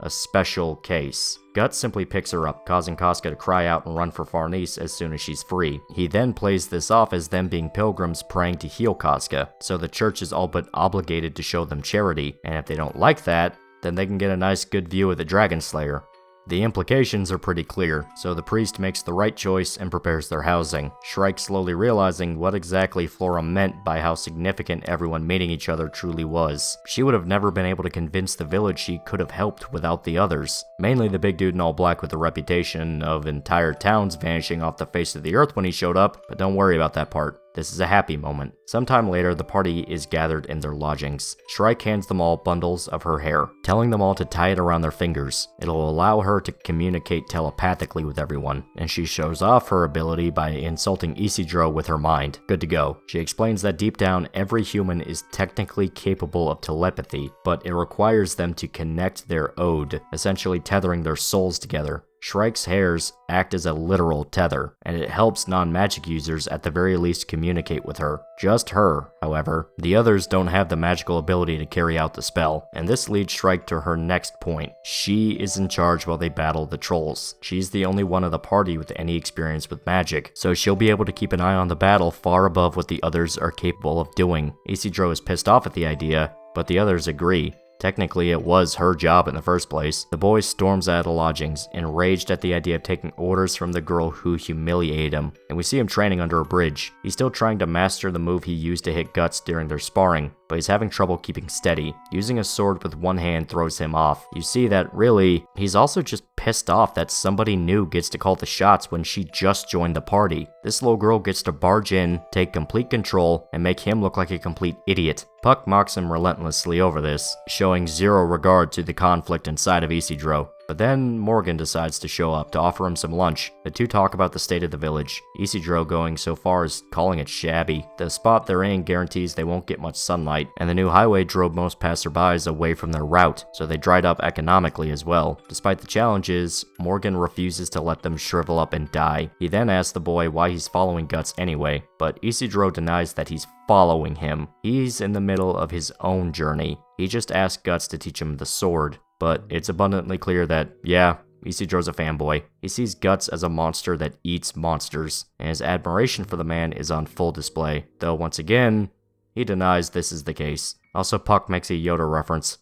a special case. Guts simply picks her up, causing Casca to cry out and run for Farnese as soon as she's free. He then plays this off as them being pilgrims praying to heal Casca, so the church is all but obligated to show them charity, and if they don't like that, then they can get a nice good view of the Dragon Slayer. The implications are pretty clear, so the priest makes the right choice and prepares their housing. Shrike slowly realizing what exactly Flora meant by how significant everyone meeting each other truly was. She would have never been able to convince the village she could have helped without the others. Mainly the big dude in all black with the reputation of entire towns vanishing off the face of the earth when he showed up, but don't worry about that part. This is a happy moment. Sometime later, the party is gathered in their lodgings. Shrike hands them all bundles of her hair, telling them all to tie it around their fingers. It'll allow her to communicate telepathically with everyone, and she shows off her ability by insulting Isidro with her mind. Good to go. She explains that deep down, every human is technically capable of telepathy, but it requires them to connect their ode, essentially tethering their souls together. Shrike's hairs act as a literal tether, and it helps non-magic users at the very least communicate with her. Just her, however. The others don't have the magical ability to carry out the spell, and this leads Shrike to her next point. She is in charge while they battle the trolls. She's the only one of the party with any experience with magic, so she'll be able to keep an eye on the battle far above what the others are capable of doing. Isidro is pissed off at the idea, but the others agree. Technically, it was her job in the first place. The boy storms out of the lodgings, enraged at the idea of taking orders from the girl who humiliated him, and we see him training under a bridge. He's still trying to master the move he used to hit Guts during their sparring, but he's having trouble keeping steady. Using a sword with one hand throws him off. You see that, really, he's also just pissed off that somebody new gets to call the shots when she just joined the party. This little girl gets to barge in, take complete control, and make him look like a complete idiot. Puck mocks him relentlessly over this, showing zero regard to the conflict inside of Isidro. But then Morgan decides to show up to offer him some lunch. The two talk about the state of the village, Isidro going so far as calling it shabby. The spot they're in guarantees they won't get much sunlight, and the new highway drove most passerbys away from their route, so they dried up economically as well. Despite the challenges, Morgan refuses to let them shrivel up and die. He then asks the boy why he's following Guts anyway, but Isidro denies that he's following him. He's in the middle of his own journey. He just asked Guts to teach him the sword. But it's abundantly clear that, yeah, Isidro's a fanboy. He sees Guts as a monster that eats monsters, and his admiration for the man is on full display, though once again, he denies this is the case. Also, Puck makes a Yoda reference.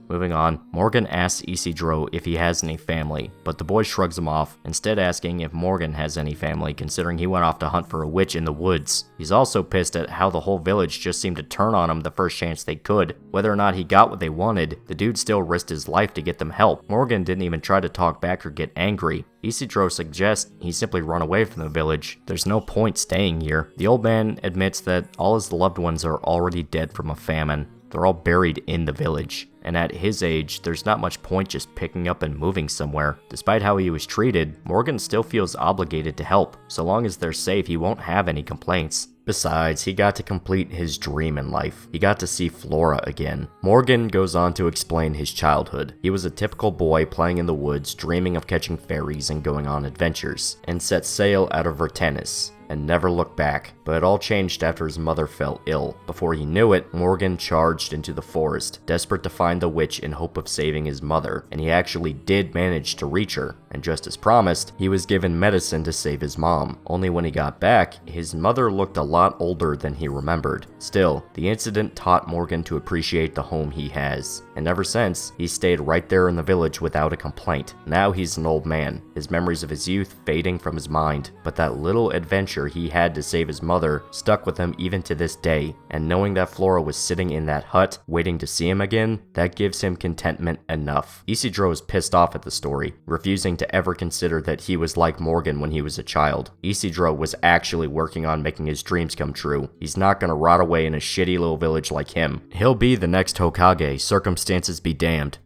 Moving on, Morgan asks Isidro if he has any family, but the boy shrugs him off, instead asking if Morgan has any family, considering he went off to hunt for a witch in the woods. He's also pissed at how the whole village just seemed to turn on him the first chance they could. Whether or not he got what they wanted, the dude still risked his life to get them help. Morgan didn't even try to talk back or get angry. Isidro suggests he simply run away from the village. There's no point staying here. The old man admits that all his loved ones are already dead from a famine. They're all buried in the village, and at his age, there's not much point just picking up and moving somewhere. Despite how he was treated, Morgan still feels obligated to help. So long as they're safe, he won't have any complaints. Besides, he got to complete his dream in life. He got to see Flora again. Morgan goes on to explain his childhood. He was a typical boy playing in the woods, dreaming of catching fairies and going on adventures, and set sail out of Vertennis, and never looked back. But it all changed after his mother fell ill. Before he knew it, Morgan charged into the forest, desperate to find the witch in hope of saving his mother, and he actually did manage to reach her, and just as promised, he was given medicine to save his mom. Only when he got back, his mother looked a lot older than he remembered. Still, the incident taught Morgan to appreciate the home he has, and ever since, he stayed right there in the village without a complaint. Now he's an old man, his memories of his youth fading from his mind, but that little adventure he had to save his mother stuck with him even to this day, and knowing that Flora was sitting in that hut, waiting to see him again, that gives him contentment enough. Isidro is pissed off at the story, refusing to ever consider that he was like Morgan when he was a child. Isidro was actually working on making his dreams come true. He's not gonna rot away in a shitty little village like him. He'll be the next Hokage, circumstances be damned.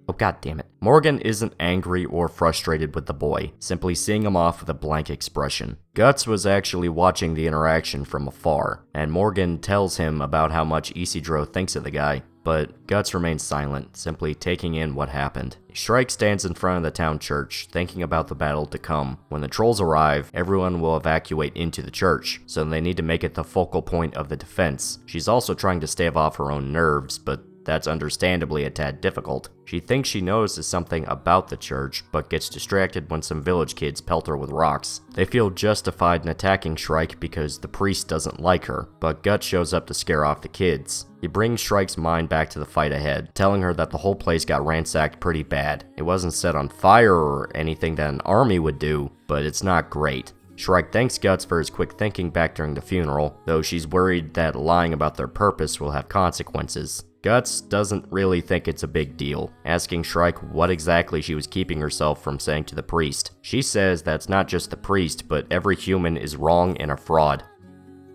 Oh god damn it. Morgan isn't angry or frustrated with the boy, simply seeing him off with a blank expression. Guts was actually watching the interaction from afar, and Morgan tells him about how much Isidro thinks of the guy, but Guts remains silent, simply taking in what happened. Shrike stands in front of the town church, thinking about the battle to come. When the trolls arrive, everyone will evacuate into the church, so they need to make it the focal point of the defense. She's also trying to stave off her own nerves, but that's understandably a tad difficult. She thinks she notices something about the church, but gets distracted when some village kids pelt her with rocks. They feel justified in attacking Shrike because the priest doesn't like her, but Guts shows up to scare off the kids. He brings Shrike's mind back to the fight ahead, telling her that the whole place got ransacked pretty bad. It wasn't set on fire or anything that an army would do, but it's not great. Shrike thanks Guts for his quick thinking back during the funeral, though she's worried that lying about their purpose will have consequences. Guts doesn't really think it's a big deal, asking Shrike what exactly she was keeping herself from saying to the priest. She says that's not just the priest, but every human is wrong and a fraud.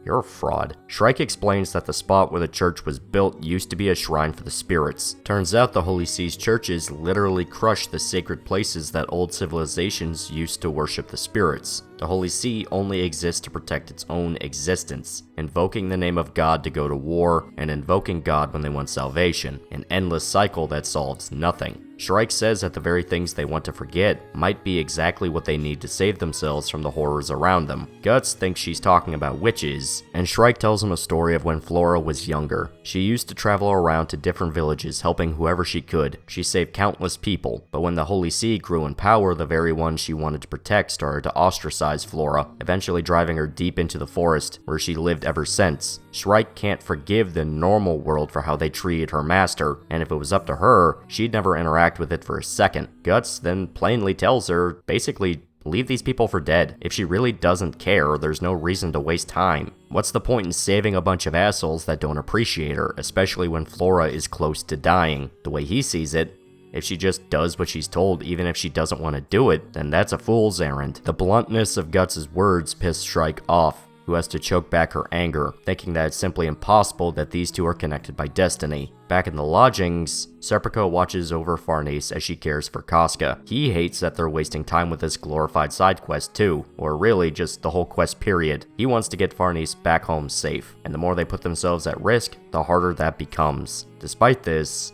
You're a fraud. Shrike explains that the spot where the church was built used to be a shrine for the spirits. Turns out the Holy See's churches literally crushed the sacred places that old civilizations used to worship the spirits. The Holy See only exists to protect its own existence, invoking the name of God to go to war, and invoking God when they want salvation, an endless cycle that solves nothing. Shrike says that the very things they want to forget might be exactly what they need to save themselves from the horrors around them. Guts thinks she's talking about witches, and Shrike tells him a story of when Flora was younger. She used to travel around to different villages helping whoever she could. She saved countless people, but when the Holy See grew in power, the very ones she wanted to protect started to ostracize Flora, eventually driving her deep into the forest, where she lived ever since. Shrike can't forgive the normal world for how they treated her master, and if it was up to her, she'd never interact with it for a second. Guts then plainly tells her, basically, leave these people for dead. If she really doesn't care, there's no reason to waste time. What's the point in saving a bunch of assholes that don't appreciate her, especially when Flora is close to dying? The way he sees it, if she just does what she's told, even if she doesn't want to do it, then that's a fool's errand. The bluntness of Guts' words pissed Shrike off, who has to choke back her anger, thinking that it's simply impossible that these two are connected by destiny. Back in the lodgings, Serpico watches over Farnese as she cares for Casca. He hates that they're wasting time with this glorified side quest too, or really just the whole quest period. He wants to get Farnese back home safe, and the more they put themselves at risk, the harder that becomes. Despite this,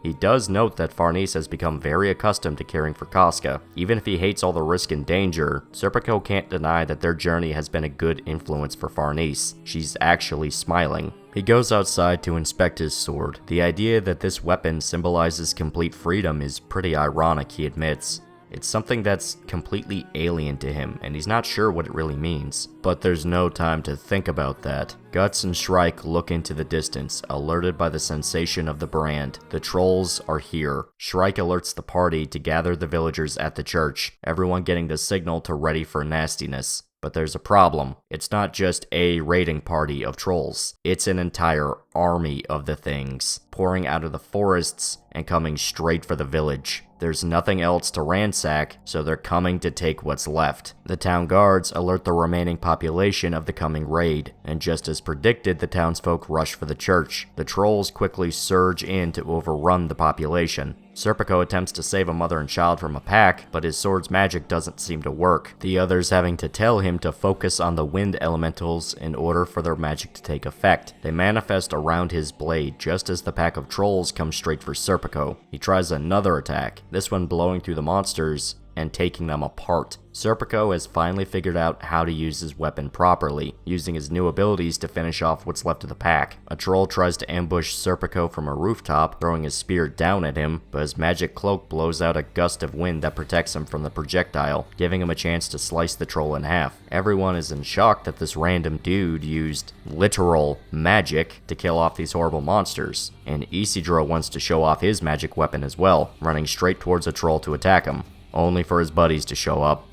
he does note that Farnese has become very accustomed to caring for Casca. Even if he hates all the risk and danger, Serpico can't deny that their journey has been a good influence for Farnese. She's actually smiling. He goes outside to inspect his sword. The idea that this weapon symbolizes complete freedom is pretty ironic, he admits. It's something that's completely alien to him, and he's not sure what it really means. But there's no time to think about that. Guts and Shrike look into the distance, alerted by the sensation of the brand. The trolls are here. Shrike alerts the party to gather the villagers at the church, everyone getting the signal to ready for nastiness. But there's a problem. It's not just a raiding party of trolls. It's an entire army of the things, pouring out of the forests and coming straight for the village. There's nothing else to ransack, so they're coming to take what's left. The town guards alert the remaining population of the coming raid, and just as predicted, the townsfolk rush for the church. The trolls quickly surge in to overrun the population. Serpico attempts to save a mother and child from a pack, but his sword's magic doesn't seem to work, the others having to tell him to focus on the wind elementals in order for their magic to take effect. They manifest around his blade just as the pack of trolls comes straight for Serpico. He tries another attack, this one blowing through the monsters, and taking them apart. Serpico has finally figured out how to use his weapon properly, using his new abilities to finish off what's left of the pack. A troll tries to ambush Serpico from a rooftop, throwing his spear down at him, but his magic cloak blows out a gust of wind that protects him from the projectile, giving him a chance to slice the troll in half. Everyone is in shock that this random dude used literal magic to kill off these horrible monsters, and Isidro wants to show off his magic weapon as well, running straight towards a troll to attack him, only for his buddies to show up.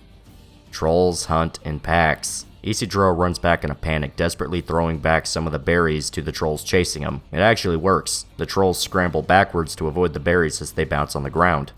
Trolls hunt in packs. Isidro runs back in a panic, desperately throwing back some of the berries to the trolls chasing him. It actually works. The trolls scramble backwards to avoid the berries as they bounce on the ground.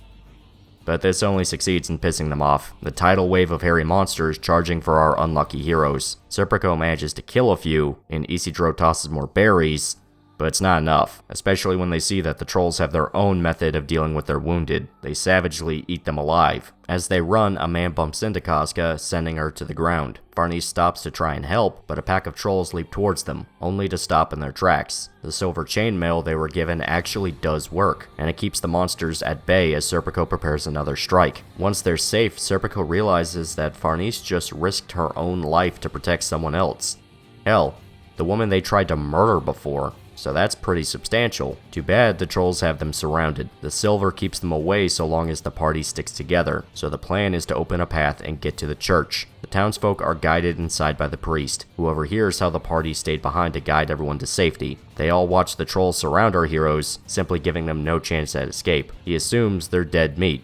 But this only succeeds in pissing them off. The tidal wave of hairy monsters charging for our unlucky heroes. Serpico manages to kill a few, and Isidro tosses more berries, but it's not enough, especially when they see that the trolls have their own method of dealing with their wounded. They savagely eat them alive. As they run, a man bumps into Casca, sending her to the ground. Farnese stops to try and help, but a pack of trolls leap towards them, only to stop in their tracks. The silver chainmail they were given actually does work, and it keeps the monsters at bay as Serpico prepares another strike. Once they're safe, Serpico realizes that Farnese just risked her own life to protect someone else. Hell, the woman they tried to murder before. So that's pretty substantial. Too bad the trolls have them surrounded. The silver keeps them away so long as the party sticks together, so the plan is to open a path and get to the church. The townsfolk are guided inside by the priest, who overhears how the party stayed behind to guide everyone to safety. They all watch the trolls surround our heroes, simply giving them no chance at escape. He assumes they're dead meat.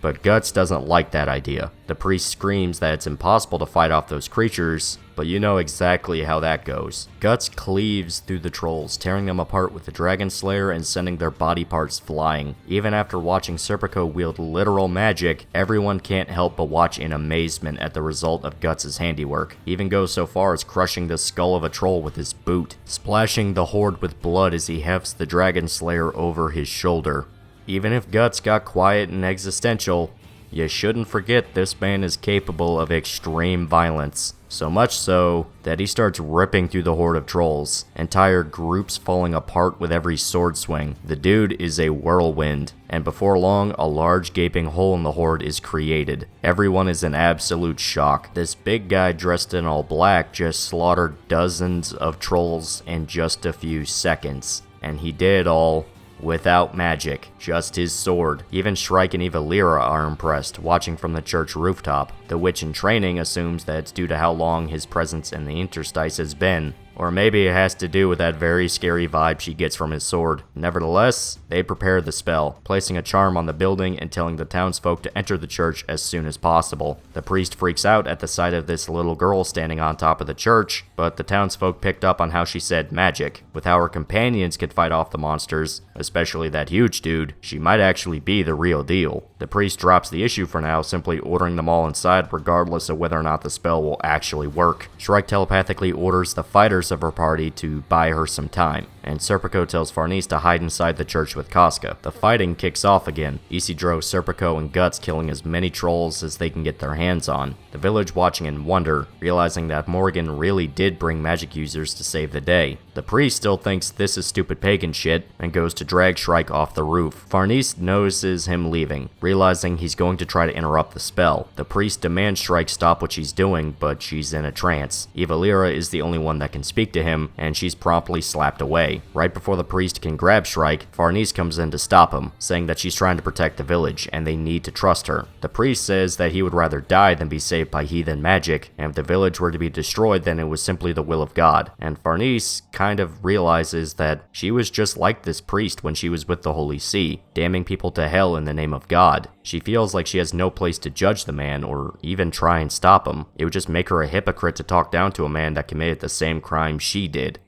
But Guts doesn't like that idea. The priest screams that it's impossible to fight off those creatures, but you know exactly how that goes. Guts cleaves through the trolls, tearing them apart with the Dragon Slayer and sending their body parts flying. Even after watching Serpico wield literal magic, everyone can't help but watch in amazement at the result of Guts' handiwork. He even goes so far as crushing the skull of a troll with his boot, splashing the horde with blood as he hefts the Dragon Slayer over his shoulder. Even if Guts got quiet and existential, you shouldn't forget this man is capable of extreme violence. So much so that he starts ripping through the horde of trolls, entire groups falling apart with every sword swing. The dude is a whirlwind, and before long, a large gaping hole in the horde is created. Everyone is in absolute shock. This big guy dressed in all black just slaughtered dozens of trolls in just a few seconds, and he did it all without magic, just his sword. Even Shrike and Eva Lyra are impressed, watching from the church rooftop. The witch in training assumes that it's due to how long his presence in the interstice has been, or maybe it has to do with that very scary vibe she gets from his sword. Nevertheless, they prepare the spell, placing a charm on the building and telling the townsfolk to enter the church as soon as possible. The priest freaks out at the sight of this little girl standing on top of the church, but the townsfolk picked up on how she said magic. With how her companions could fight off the monsters, especially that huge dude, she might actually be the real deal. The priest drops the issue for now, simply ordering them all inside regardless of whether or not the spell will actually work. Shrike telepathically orders the fighters of her party to buy her some time, and Serpico tells Farnese to hide inside the church with Casca. The fighting kicks off again, Isidro, Serpico, and Guts killing as many trolls as they can get their hands on. The village watching in wonder, realizing that Morrigan really did bring magic users to save the day. The priest still thinks this is stupid pagan shit, and goes to drag Shrike off the roof. Farnese notices him leaving, realizing he's going to try to interrupt the spell. The priest demands Shrike stop what she's doing, but she's in a trance. Eva Lyra is the only one that can speak to him, and she's promptly slapped away. Right before the priest can grab Shrike, Farnese comes in to stop him, saying that she's trying to protect the village, and they need to trust her. The priest says that he would rather die than be saved by heathen magic, and if the village were to be destroyed, then it was simply the will of God. And Farnese kind of realizes that she was just like this priest when she was with the Holy See, damning people to hell in the name of God. She feels like she has no place to judge the man, or even try and stop him. It would just make her a hypocrite to talk down to a man that committed the same crime she did.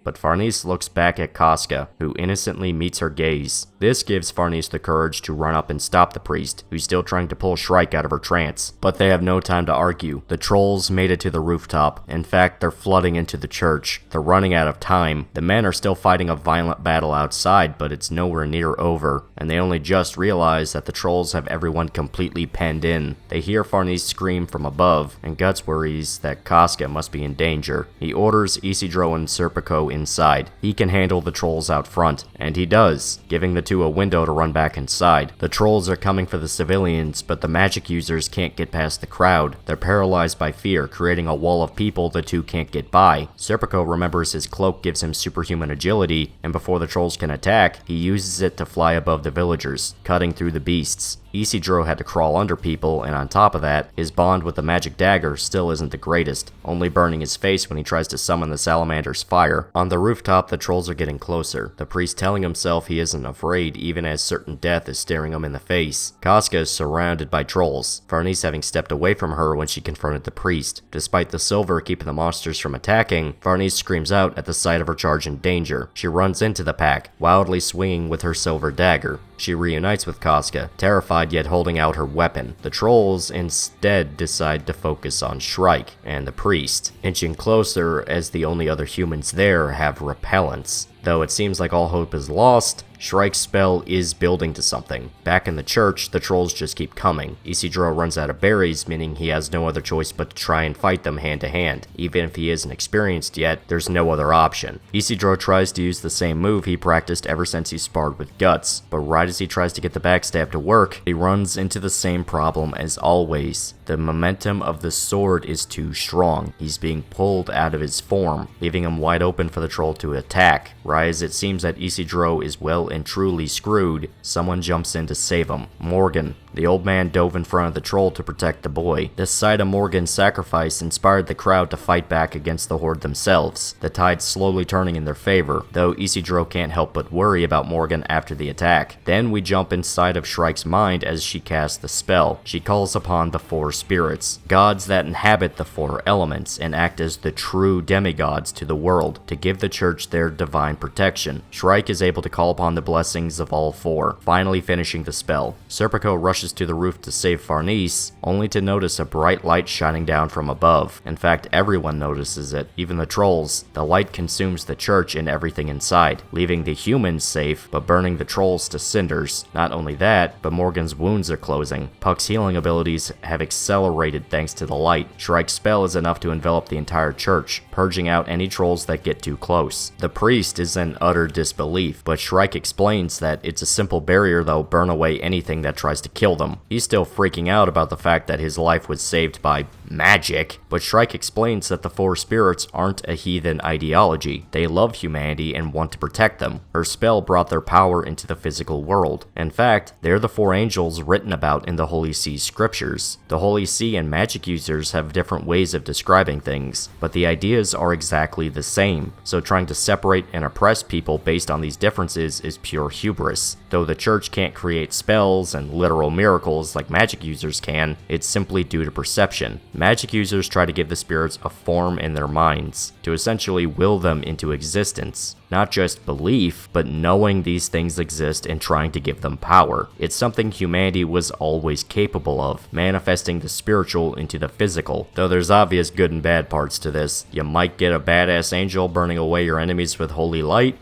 But Farnese looks back at Casca, who innocently meets her gaze. This gives Farnese the courage to run up and stop the priest, who's still trying to pull Shrike out of her trance. But they have no time to argue. The trolls made it to the rooftop. In fact, they're flooding into the church. They're running out of time. The men are still fighting a violent battle outside, but it's nowhere near over, and they only just realize that the trolls have everyone completely penned in. They hear Farnese scream from above, and Guts worries that Casca must be in danger. He orders Isidro and Serpico inside. He can handle the trolls out front, and he does, giving the two a window to run back inside. The trolls are coming for the civilians, but the magic users can't get past the crowd. They're paralyzed by fear, creating a wall of people the two can't get by. Serpico remembers his cloak gives him superhuman agility, and before the trolls can attack, he uses it to fly above the villagers, cutting through the beasts. Isidro had to crawl under people, and on top of that, his bond with the magic dagger still isn't the greatest, only burning his face when he tries to summon the salamander's fire. On the rooftop, the trolls are getting closer, the priest telling himself he isn't afraid even as certain death is staring him in the face. Casca is surrounded by trolls, Farnese having stepped away from her when she confronted the priest. Despite the silver keeping the monsters from attacking, Farnese screams out at the sight of her charge in danger. She runs into the pack, wildly swinging with her silver dagger. She reunites with Casca, terrified yet holding out her weapon. The trolls instead decide to focus on Shrike and the priest, inching closer as the only other humans there have repellents. Though it seems like all hope is lost, Shrike's spell is building to something. Back in the church, the trolls just keep coming. Isidro runs out of berries, meaning he has no other choice but to try and fight them hand to hand. Even if he isn't experienced yet, there's no other option. Isidro tries to use the same move he practiced ever since he sparred with Guts, but right as he tries to get the backstab to work, he runs into the same problem as always. The momentum of the sword is too strong. He's being pulled out of his form, leaving him wide open for the troll to attack. Right as it seems that Isidro is well and truly screwed, someone jumps in to save him. Morgan. The old man dove in front of the troll to protect the boy. This sight of Morgan's sacrifice inspired the crowd to fight back against the horde themselves, the tide slowly turning in their favor, though Isidro can't help but worry about Morgan after the attack. Then we jump inside of Shrike's mind as she casts the spell. She calls upon the four spirits, gods that inhabit the four elements and act as the true demigods to the world, to give the church their divine protection. Shrike is able to call upon the blessings of all four, finally finishing the spell. Serpico rushes to the roof to save Farnese, only to notice a bright light shining down from above. In fact, everyone notices it, even the trolls. The light consumes the church and everything inside, leaving the humans safe, but burning the trolls to cinders. Not only that, but Morgan's wounds are closing. Puck's healing abilities have accelerated thanks to the light. Shrike's spell is enough to envelop the entire church, purging out any trolls that get too close. The priest is in utter disbelief, but Shrike explains that it's a simple barrier that'll burn away anything that tries to kill them. He's still freaking out about the fact that his life was saved by magic, but Shrike explains that the four spirits aren't a heathen ideology. They love humanity and want to protect them. Her spell brought their power into the physical world. In fact, they're the four angels written about in the Holy See scriptures. The Holy See and magic users have different ways of describing things, but the ideas are exactly the same, so trying to separate and oppress people based on these differences is pure hubris. Though the church can't create spells and literal miracles like magic users can, it's simply due to perception. Magic users try to give the spirits a form in their minds, to essentially will them into existence. Not just belief, but knowing these things exist and trying to give them power. It's something humanity was always capable of, manifesting the spiritual into the physical. Though there's obvious good and bad parts to this. You might get a badass angel burning away your enemies with holy light,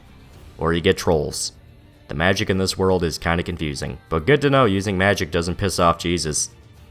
or you get trolls. The magic in this world is kinda confusing, but good to know using magic doesn't piss off Jesus.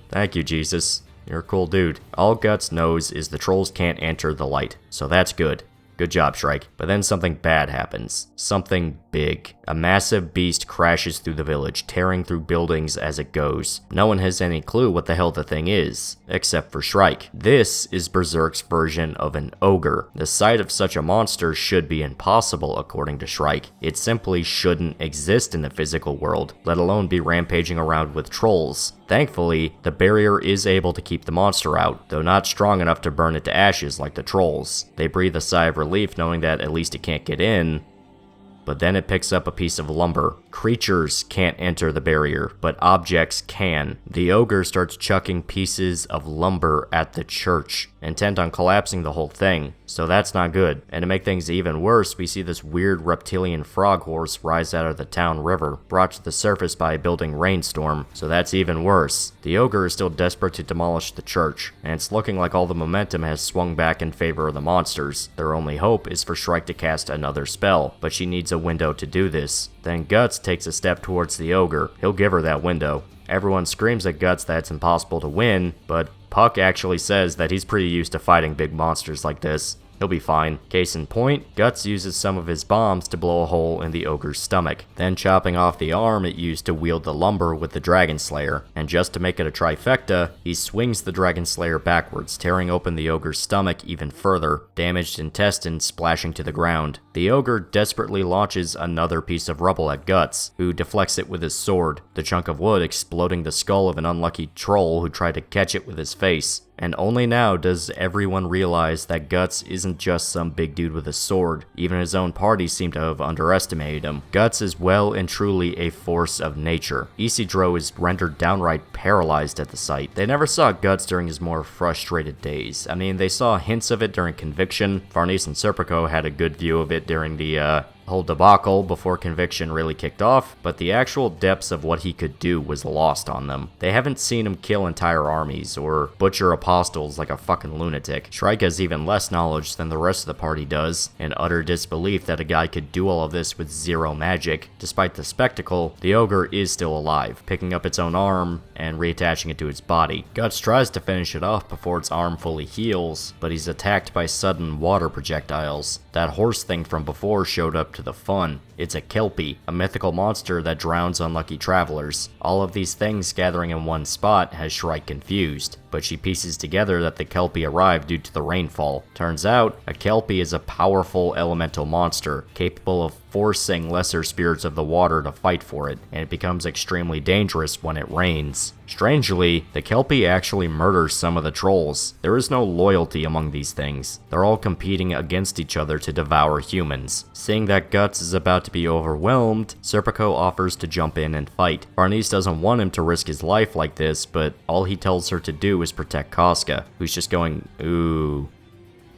Thank you, Jesus. You're a cool dude. All Guts knows is the trolls can't enter the light, so that's good. Good job, Shrike. But then something bad happens. Something big. A massive beast crashes through the village, tearing through buildings as it goes. No one has any clue what the hell the thing is, except for Shrike. This is Berserk's version of an ogre. The sight of such a monster should be impossible, according to Shrike. It simply shouldn't exist in the physical world, let alone be rampaging around with trolls. Thankfully, the barrier is able to keep the monster out, though not strong enough to burn it to ashes like the trolls. They breathe a sigh of relief knowing that at least it can't get in, but then it picks up a piece of lumber. Creatures can't enter the barrier, but objects can. The ogre starts chucking pieces of lumber at the church, intent on collapsing the whole thing, so that's not good. And to make things even worse, we see this weird reptilian frog horse rise out of the town river, brought to the surface by a building rainstorm, so that's even worse. The ogre is still desperate to demolish the church, and it's looking like all the momentum has swung back in favor of the monsters. Their only hope is for Shrike to cast another spell, but she needs a window to do this. Then Guts takes a step towards the ogre. He'll give her that window. Everyone screams at Guts that it's impossible to win, but Puck actually says that he's pretty used to fighting big monsters like this. He'll be fine. Case in point, Guts uses some of his bombs to blow a hole in the ogre's stomach, then chopping off the arm it used to wield the lumber with the Dragon Slayer. And just to make it a trifecta, he swings the Dragon Slayer backwards, tearing open the ogre's stomach even further, damaged intestines splashing to the ground. The ogre desperately launches another piece of rubble at Guts, who deflects it with his sword, the chunk of wood exploding the skull of an unlucky troll who tried to catch it with his face. And only now does everyone realize that Guts isn't just some big dude with a sword. Even his own party seem to have underestimated him. Guts is well and truly a force of nature. Isidro is rendered downright paralyzed at the sight. They never saw Guts during his more frustrated days. I mean, they saw hints of it during Conviction. Farnese and Serpico had a good view of it during the whole debacle before Conviction really kicked off, but the actual depths of what he could do was lost on them. They haven't seen him kill entire armies or butcher apostles like a fucking lunatic. Shrike has even less knowledge than the rest of the party does, in utter disbelief that a guy could do all of this with zero magic. Despite the spectacle, the ogre is still alive, picking up its own arm and reattaching it to its body. Guts tries to finish it off before its arm fully heals, but he's attacked by sudden water projectiles. That horse thing from before showed up to the fun. It's a Kelpie, a mythical monster that drowns unlucky travelers. All of these things gathering in one spot has Shrike confused, but she pieces together that the Kelpie arrived due to the rainfall. Turns out, a Kelpie is a powerful elemental monster, capable of forcing lesser spirits of the water to fight for it, and it becomes extremely dangerous when it rains. Strangely, the Kelpie actually murders some of the trolls. There is no loyalty among these things. They're all competing against each other to devour humans. Seeing that Guts is about to be overwhelmed, Serpico offers to jump in and fight. Farnese doesn't want him to risk his life like this, but all he tells her to do is protect Casca, who's just going, ooh.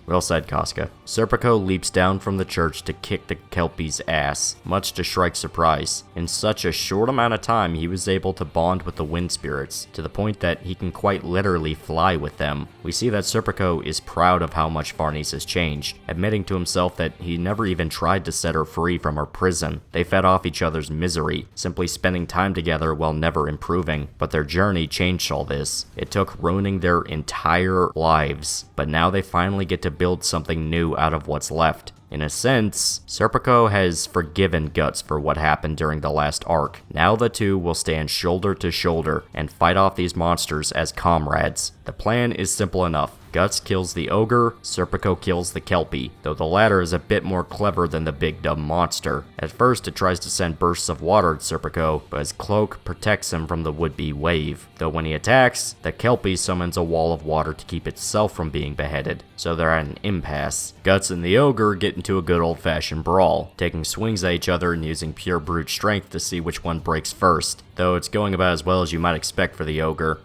Well said, Casca. Serpico leaps down from the church to kick the Kelpie's ass, much to Shrike's surprise. In such a short amount of time, he was able to bond with the wind spirits, to the point that he can quite literally fly with them. We see that Serpico is proud of how much Farnese has changed, admitting to himself that he never even tried to set her free from her prison. They fed off each other's misery, simply spending time together while never improving. But their journey changed all this. It took ruining their entire lives, but now they finally get to build something new out of what's left. In a sense, Serpico has forgiven Guts for what happened during the last arc. Now the two will stand shoulder to shoulder and fight off these monsters as comrades. The plan is simple enough. Guts kills the ogre, Serpico kills the Kelpie, though the latter is a bit more clever than the big dumb monster. At first it tries to send bursts of water at Serpico, but his cloak protects him from the would-be wave. Though when he attacks, the Kelpie summons a wall of water to keep itself from being beheaded, so they're at an impasse. Guts and the ogre get into a good old-fashioned brawl, taking swings at each other and using pure brute strength to see which one breaks first, though it's going about as well as you might expect for the ogre.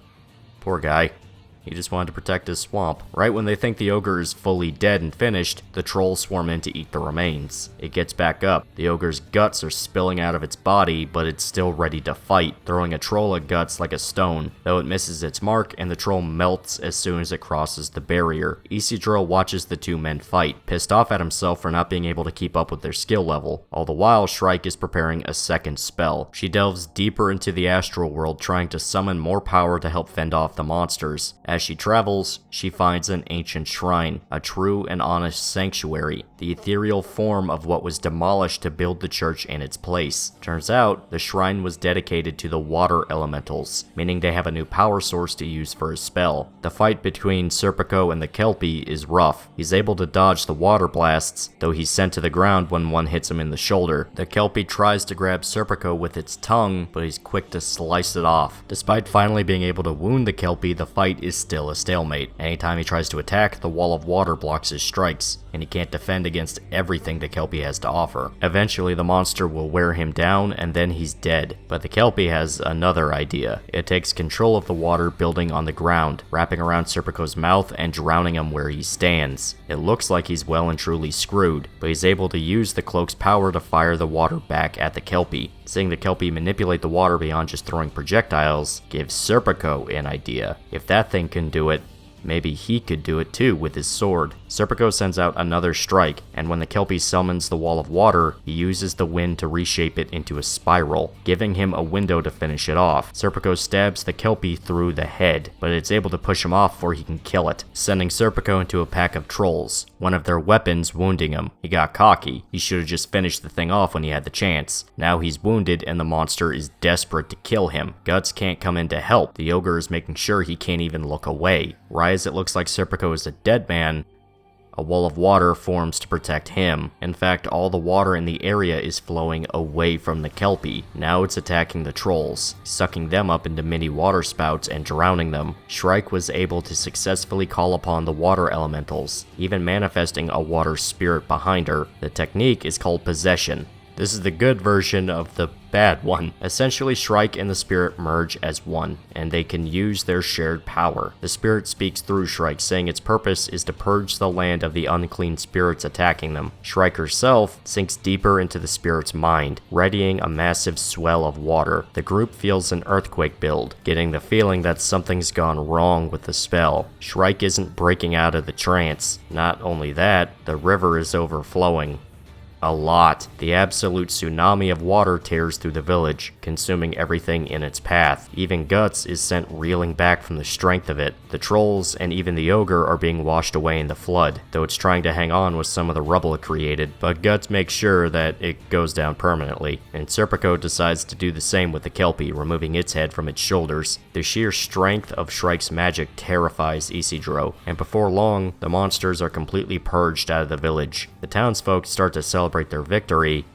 Poor guy. He just wanted to protect his swamp. Right when they think the ogre is fully dead and finished, the trolls swarm in to eat the remains. It gets back up. The ogre's guts are spilling out of its body, but it's still ready to fight, throwing a troll at Guts like a stone, though it misses its mark and the troll melts as soon as it crosses the barrier. Isidro watches the two men fight, pissed off at himself for not being able to keep up with their skill level. All the while, Shrike is preparing a second spell. She delves deeper into the astral world, trying to summon more power to help fend off the monsters. As she travels, she finds an ancient shrine, a true and honest sanctuary, the ethereal form of what was demolished to build the church in its place. Turns out, the shrine was dedicated to the water elementals, meaning they have a new power source to use for his spell. The fight between Serpico and the Kelpie is rough. He's able to dodge the water blasts, though he's sent to the ground when one hits him in the shoulder. The Kelpie tries to grab Serpico with its tongue, but he's quick to slice it off. Despite finally being able to wound the Kelpie, the fight is still a stalemate. Anytime he tries to attack, the wall of water blocks his strikes, and he can't defend against everything the Kelpie has to offer. Eventually, the monster will wear him down, and then he's dead. But the Kelpie has another idea. It takes control of the water building on the ground, wrapping around Serpico's mouth and drowning him where he stands. It looks like he's well and truly screwed, but he's able to use the cloak's power to fire the water back at the Kelpie. Seeing the Kelpie manipulate the water beyond just throwing projectiles gives Serpico an idea. If that thing can do it, maybe he could do it too with his sword. Serpico sends out another strike, and and when the Kelpie summons the wall of water, he uses the wind to reshape it into a spiral, giving him a window to finish it off. Serpico stabs the Kelpie through the head, but it's able to push him off before he can kill it, sending Serpico into a pack of trolls, one of their weapons wounding him. He got cocky. He should have just finished the thing off when he had the chance. Now he's wounded and the monster is desperate to kill him. Guts can't come in to help. The ogre is making sure he can't even look away. Right as it looks like Serpico is a dead man, a wall of water forms to protect him. In fact, all the water in the area is flowing away from the Kelpie. Now it's attacking the trolls, sucking them up into mini water spouts and drowning them. Shrike was able to successfully call upon the water elementals, even manifesting a water spirit behind her. The technique is called possession. This is the good version of the bad one. Essentially, Shrike and the spirit merge as one, and they can use their shared power. The spirit speaks through Shrike, saying its purpose is to purge the land of the unclean spirits attacking them. Shrike herself sinks deeper into the spirit's mind, readying a massive swell of water. The group feels an earthquake build, getting the feeling that something's gone wrong with the spell. Shrike isn't breaking out of the trance. Not only that, the river is overflowing. A lot. The absolute tsunami of water tears through the village, consuming everything in its path. Even Guts is sent reeling back from the strength of it. The trolls and even the ogre are being washed away in the flood, though it's trying to hang on with some of the rubble it created, but Guts makes sure that it goes down permanently, and Serpico decides to do the same with the Kelpie, removing its head from its shoulders. The sheer strength of Shrike's magic terrifies Isidro, and before long, the monsters are completely purged out of the village. The townsfolk start to celebrate their victory,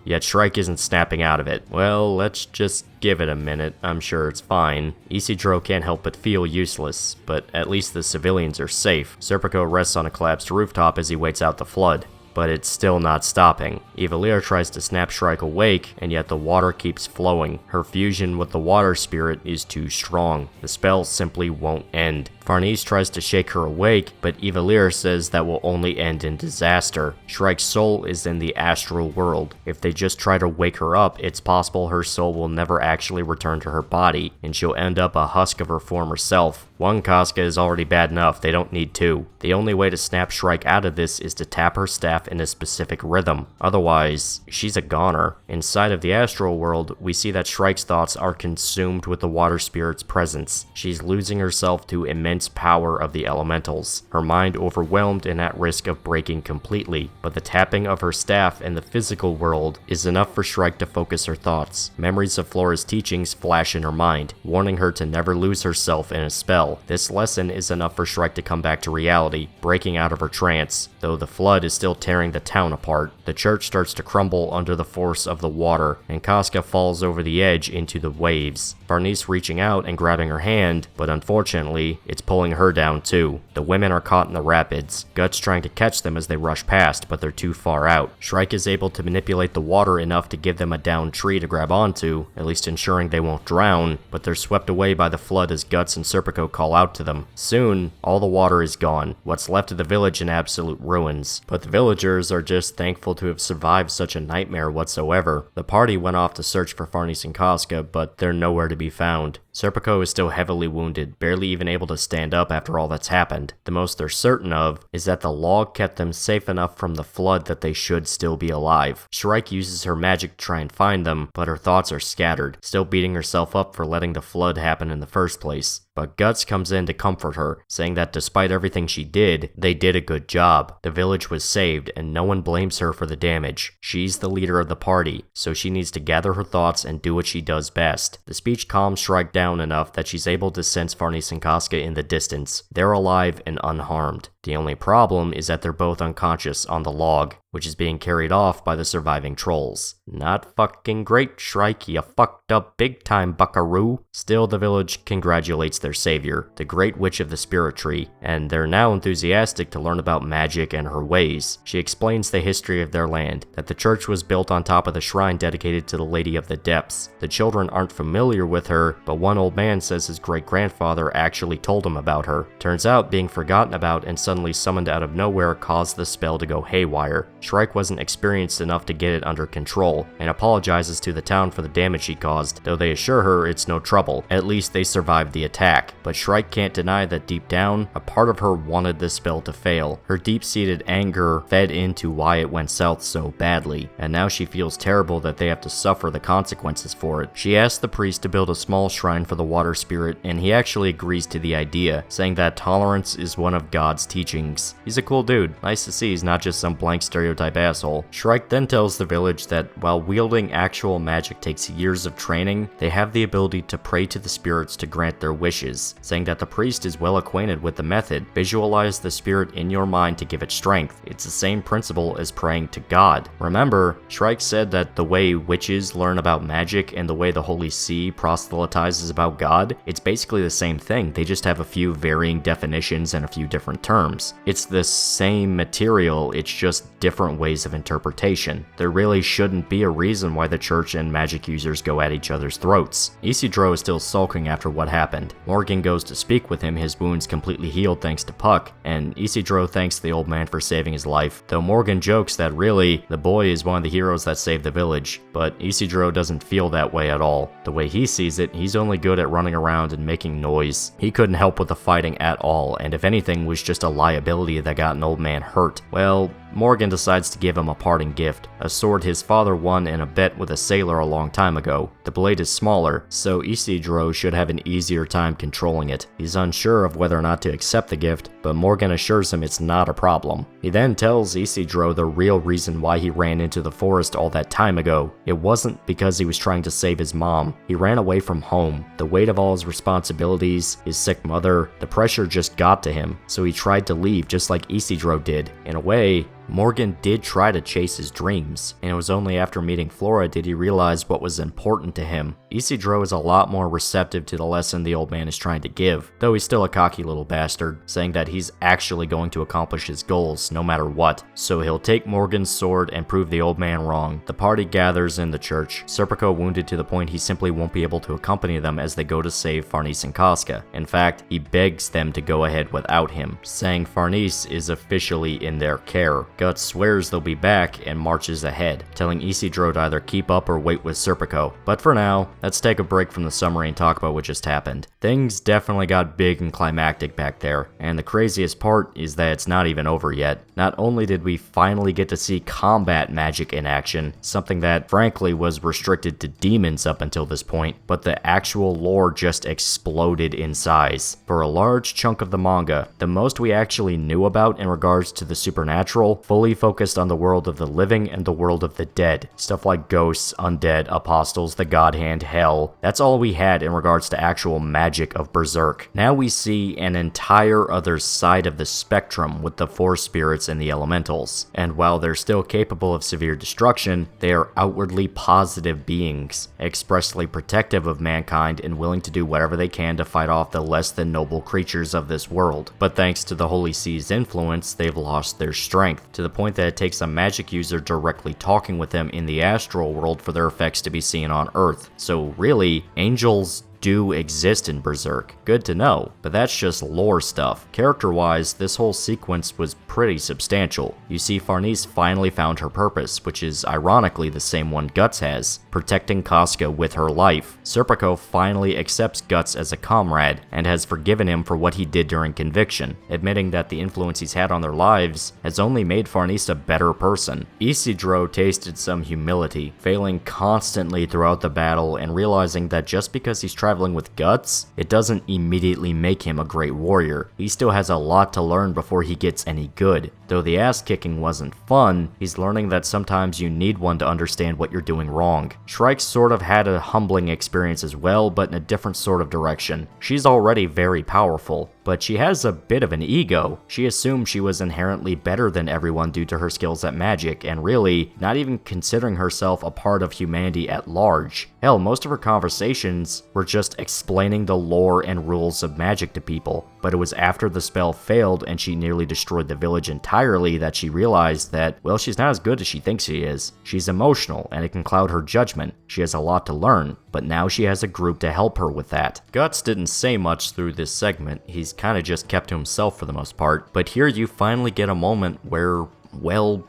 yet Shrike isn't snapping out of it. Well, let's just give it a minute. I'm sure it's fine. Isidro can't help but feel useless, but at least the civilians are safe. Serpico rests on a collapsed rooftop as he waits out the flood, but it's still not stopping. Evilira tries to snap Shrike awake, and yet the water keeps flowing. Her fusion with the water spirit is too strong. The spell simply won't end. Farnese tries to shake her awake, but Evilira says that will only end in disaster. Shrike's soul is in the astral world. If they just try to wake her up, it's possible her soul will never actually return to her body, and she'll end up a husk of her former self. One Casca is already bad enough, they don't need two. The only way to snap Shrike out of this is to tap her staff in a specific rhythm. Otherwise, she's a goner. Inside of the astral world, we see that Shrike's thoughts are consumed with the water spirit's presence. She's losing herself to immense power of the elementals, her mind overwhelmed and at risk of breaking completely, but the tapping of her staff in the physical world is enough for Shrike to focus her thoughts. Memories of Flora's teachings flash in her mind, warning her to never lose herself in a spell. This lesson is enough for Shrike to come back to reality, breaking out of her trance, though the flood is still tearing the town apart. The church starts to crumble under the force of the water, and Casca falls over the edge into the waves. Farnese reaching out and grabbing her hand, but unfortunately, it's pulling her down too. The women are caught in the rapids, Guts trying to catch them as they rush past, but they're too far out. Shrike is able to manipulate the water enough to give them a downed tree to grab onto, at least ensuring they won't drown, but they're swept away by the flood as Guts and Serpico call out to them. Soon, all the water is gone, what's left of the village in absolute ruins, but the villagers are just thankful to have survived such a nightmare whatsoever. The party went off to search for Farnese and Casca, but they're nowhere to be found. Serpico is still heavily wounded, barely even able to stand up after all that's happened. The most they're certain of is that the log kept them safe enough from the flood that they should still be alive. Shrike uses her magic to try and find them, but her thoughts are scattered, still beating herself up for letting the flood happen in the first place. But Guts comes in to comfort her, saying that despite everything she did, they did a good job. The village was saved, and no one blames her for the damage. She's the leader of the party, so she needs to gather her thoughts and do what she does best. The speech calms Shrike down enough that she's able to sense Farnese and Casca in the distance. They're alive and unharmed. The only problem is that they're both unconscious on the log, which is being carried off by the surviving trolls. Not fucking great, Shrike, you fucked up big time, buckaroo. Still, the village congratulates their savior, the Great Witch of the Spirit Tree, and they're now enthusiastic to learn about magic and her ways. She explains the history of their land, that the church was built on top of the shrine dedicated to the Lady of the Depths. The children aren't familiar with her, but one old man says his great-grandfather actually told him about her. Turns out, being forgotten about and suddenly suddenly summoned out of nowhere caused the spell to go haywire. Shrike wasn't experienced enough to get it under control, and apologizes to the town for the damage she caused, though they assure her it's no trouble. At least they survived the attack. But Shrike can't deny that deep down, a part of her wanted this spell to fail. Her deep-seated anger fed into why it went south so badly, and now she feels terrible that they have to suffer the consequences for it. She asks the priest to build a small shrine for the water spirit, and he actually agrees to the idea, saying that tolerance is one of God's teachings. He's a cool dude. Nice to see he's not just some blank stereotype asshole. Shrike then tells the village that while wielding actual magic takes years of training, they have the ability to pray to the spirits to grant their wishes, saying that the priest is well acquainted with the method. Visualize the spirit in your mind to give it strength. It's the same principle as praying to God. Remember, Shrike said that the way witches learn about magic and the way the Holy See proselytizes about God, it's basically the same thing. They just have a few varying definitions and a few different terms. It's the same material, it's just different ways of interpretation. There really shouldn't be a reason why the church and magic users go at each other's throats. Isidro is still sulking after what happened. Morgan goes to speak with him, his wounds completely healed thanks to Puck, and Isidro thanks the old man for saving his life, though Morgan jokes that really, the boy is one of the heroes that saved the village, but Isidro doesn't feel that way at all. The way he sees it, he's only good at running around and making noise. He couldn't help with the fighting at all, and if anything was just a liability that got an old man hurt. Well, Morgan decides to give him a parting gift, a sword his father won in a bet with a sailor a long time ago. The blade is smaller, so Isidro should have an easier time controlling it. He's unsure of whether or not to accept the gift, but Morgan assures him it's not a problem. He then tells Isidro the real reason why he ran into the forest all that time ago. It wasn't because he was trying to save his mom. He ran away from home. The weight of all his responsibilities, his sick mother, the pressure just got to him, so he tried to leave just like Isidro did. In a way, Morgan did try to chase his dreams, and it was only after meeting Flora did he realize what was important to him. Isidro is a lot more receptive to the lesson the old man is trying to give, though he's still a cocky little bastard, saying that he's actually going to accomplish his goals no matter what, so he'll take Morgan's sword and prove the old man wrong. The party gathers in the church, Serpico wounded to the point he simply won't be able to accompany them as they go to save Farnese and Casca. In fact, he begs them to go ahead without him, saying Farnese is officially in their care. Guts swears they'll be back and marches ahead, telling Isidro to either keep up or wait with Serpico. But for now, let's take a break from the summary and talk about what just happened. Things definitely got big and climactic back there, and the craziest part is that it's not even over yet. Not only did we finally get to see combat magic in action, something that frankly was restricted to demons up until this point, but the actual lore just exploded in size. For a large chunk of the manga, the most we actually knew about in regards to the supernatural fully focused on the world of the living and the world of the dead. Stuff like ghosts, undead, apostles, the god hand, hell. That's all we had in regards to actual magic of Berserk. Now we see an entire other side of the spectrum with the force spirits and the elementals. And while they're still capable of severe destruction, they are outwardly positive beings, expressly protective of mankind and willing to do whatever they can to fight off the less than noble creatures of this world. But thanks to the Holy Sea's influence, they've lost their strength, to the point that it takes a magic user directly talking with them in the astral world for their effects to be seen on Earth. So really, angels do exist in Berserk. Good to know, but that's just lore stuff. Character-wise, this whole sequence was pretty substantial. You see, Farnese finally found her purpose, which is ironically the same one Guts has, protecting Casca with her life. Serpico finally accepts Guts as a comrade, and has forgiven him for what he did during Conviction, admitting that the influence he's had on their lives has only made Farnese a better person. Isidro tasted some humility, failing constantly throughout the battle and realizing that just because he's traveling with Guts, it doesn't immediately make him a great warrior. He still has a lot to learn before he gets any good. Though the ass kicking wasn't fun, he's learning that sometimes you need one to understand what you're doing wrong. Shrike sort of had a humbling experience as well, but in a different sort of direction. She's already very powerful, but she has a bit of an ego. She assumed she was inherently better than everyone due to her skills at magic, and really, not even considering herself a part of humanity at large. Hell, most of her conversations were just explaining the lore and rules of magic to people. but it was after the spell failed and she nearly destroyed the village entirely that she realized that, well, she's not as good as she thinks she is. She's emotional, and it can cloud her judgment. She has a lot to learn, but now she has a group to help her with that. Guts didn't say much through this segment. He's kinda just kept to himself for the most part, but here you finally get a moment where, well,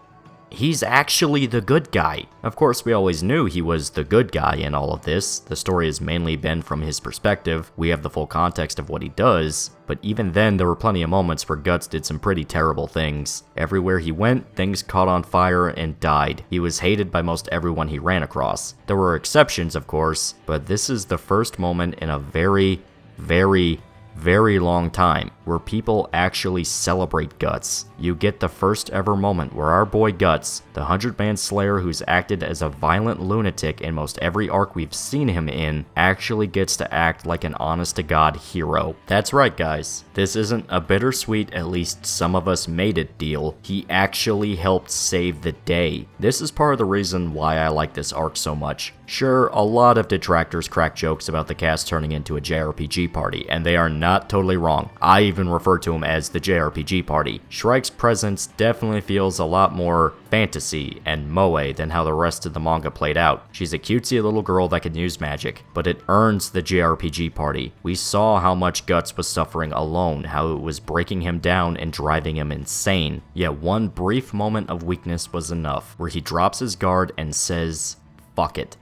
he's actually the good guy. Of course, we always knew he was the good guy in all of this. The story has mainly been from his perspective. We have the full context of what he does, but even then there were plenty of moments where Guts did some pretty terrible things. Everywhere he went, things caught on fire and died. He was hated by most everyone he ran across. There were exceptions, of course, but this is the first moment in a very, very long time where people actually celebrate Guts. You get the first ever moment where our boy Guts, the 100-man slayer who's acted as a violent lunatic in most every arc we've seen him in, actually gets to act like an honest-to-God hero. That's right, guys. This isn't a bittersweet, at least some of us made it deal. He actually helped save the day. This is part of the reason why I like this arc so much. Sure, a lot of detractors crack jokes about the cast turning into a JRPG party, and they are not totally wrong. I even refer to him as the JRPG party. Shrike's presence definitely feels a lot more fantasy and moe than how the rest of the manga played out. She's a cutesy little girl that can use magic, but it earns the JRPG party. We saw how much Guts was suffering alone, how it was breaking him down and driving him insane. Yet one brief moment of weakness was enough, where he drops his guard and says, "Fuck it,"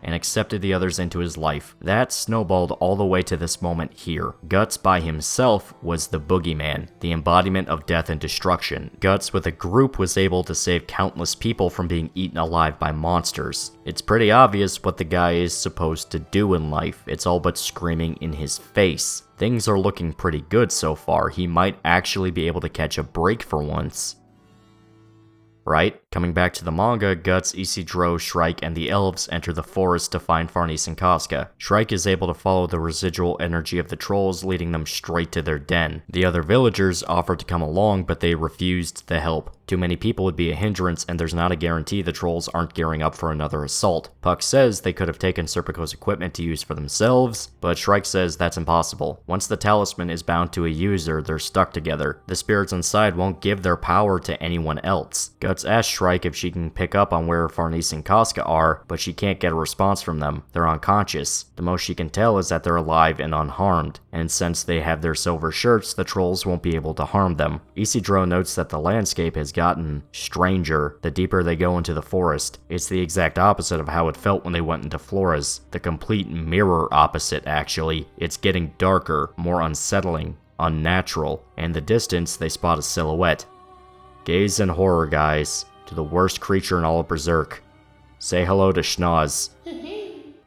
and accepted the others into his life. That snowballed all the way to this moment here. Guts by himself was the boogeyman, the embodiment of death and destruction. Guts with a group was able to save countless people from being eaten alive by monsters. It's pretty obvious what the guy is supposed to do in life. It's all but screaming in his face. Things are looking pretty good so far. He might actually be able to catch a break for once. Right? Coming back to the manga, Guts, Isidro, Shrike, and the elves enter the forest to find Farnese and Casca. Shrike is able to follow the residual energy of the trolls, leading them straight to their den. The other villagers offered to come along, but they refused the help. Too many people would be a hindrance, and there's not a guarantee the trolls aren't gearing up for another assault. Puck says they could have taken Serpico's equipment to use for themselves, but Shrike says that's impossible. Once the talisman is bound to a user, they're stuck together. The spirits inside won't give their power to anyone else. Guts asks Shrike if she can pick up on where Farnese and Casca are, but she can't get a response from them. They're unconscious. The most she can tell is that they're alive and unharmed, and since they have their silver shirts, the trolls won't be able to harm them. Isidro notes that the landscape has gotten stranger the deeper they go into the forest. It's the exact opposite of how it felt when they went into Flores. The complete mirror opposite, actually. It's getting darker, more unsettling, unnatural. In the distance, they spot a silhouette. Gaze in horror, guys, to the worst creature in all of Berserk. Say hello to Schnoz.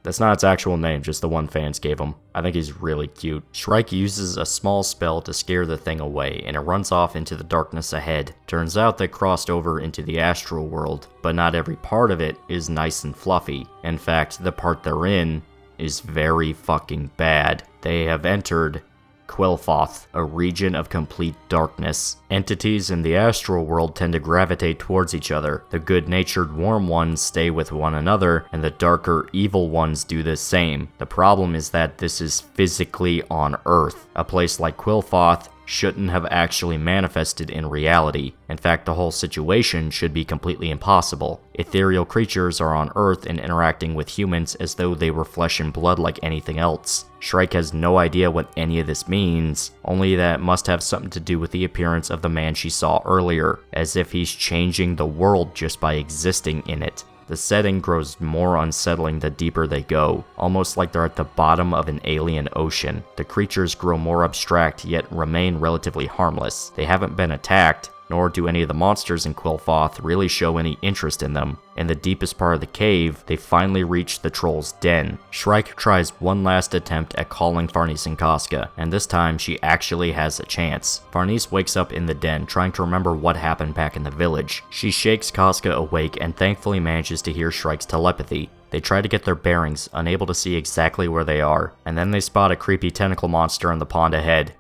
That's not its actual name, just the one fans gave him. I think he's really cute. Shrike uses a small spell to scare the thing away, and it runs off into the darkness ahead. Turns out they crossed over into the astral world, but not every part of it is nice and fluffy. In fact, the part they're in is very fucking bad. They have entered Quel'Thoth, a region of complete darkness. Entities in the astral world tend to gravitate towards each other. The good-natured warm ones stay with one another, and the darker evil ones do the same. The problem is that this is physically on Earth. A place like Quel'Thoth shouldn't have actually manifested in reality. In fact, the whole situation should be completely impossible. Ethereal creatures are on Earth and interacting with humans as though they were flesh and blood like anything else. Shrike has no idea what any of this means, only that it must have something to do with the appearance of the man she saw earlier, as if he's changing the world just by existing in it. The setting grows more unsettling the deeper they go, almost like they're at the bottom of an alien ocean. The creatures grow more abstract, yet remain relatively harmless. They haven't been attacked, nor do any of the monsters in Quel'Thoth really show any interest in them. In the deepest part of the cave, they finally reach the troll's den. Shrike tries one last attempt at calling Farnese and Casca, and this time she actually has a chance. Farnese wakes up in the den, trying to remember what happened back in the village. She shakes Casca awake and thankfully manages to hear Shrike's telepathy. They try to get their bearings, unable to see exactly where they are, and then they spot a creepy tentacle monster in the pond ahead.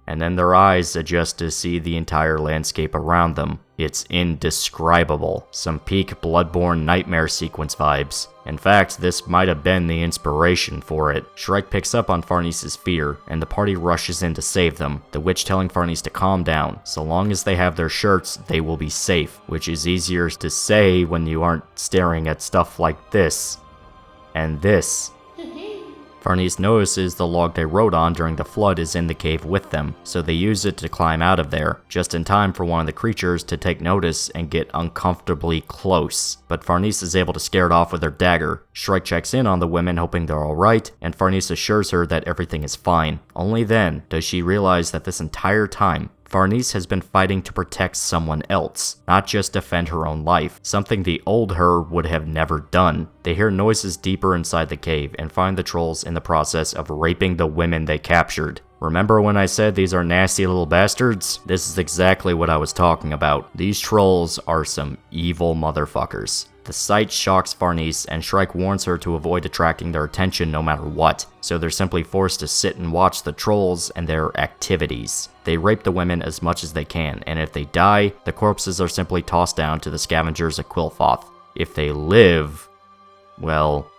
and then their eyes adjust to see the entire landscape around them. It's indescribable. Some peak Bloodborne nightmare sequence vibes. In fact, this might have been the inspiration for it. Shrike picks up on Farnese's fear, and the party rushes in to save them, the witch telling Farnese to calm down. So long as they have their shirts, they will be safe, which is easier to say when you aren't staring at stuff like this. And this. Farnese notices the log they rode on during the flood is in the cave with them, so they use it to climb out of there, just in time for one of the creatures to take notice and get uncomfortably close. But Farnese is able to scare it off with her dagger. Shrike checks in on the women hoping they're alright, and Farnese assures her that everything is fine. Only then does she realize that this entire time, Farnese has been fighting to protect someone else, not just defend her own life, something the old her would have never done. They hear noises deeper inside the cave and find the trolls in the process of raping the women they captured. Remember when I said these are nasty little bastards? This is exactly what I was talking about. These trolls are some evil motherfuckers. The sight shocks Farnese, and Shrike warns her to avoid attracting their attention no matter what, so they're simply forced to sit and watch the trolls and their activities. They rape the women as much as they can, and if they die, the corpses are simply tossed down to the scavengers at Quillfoth. If they live, well,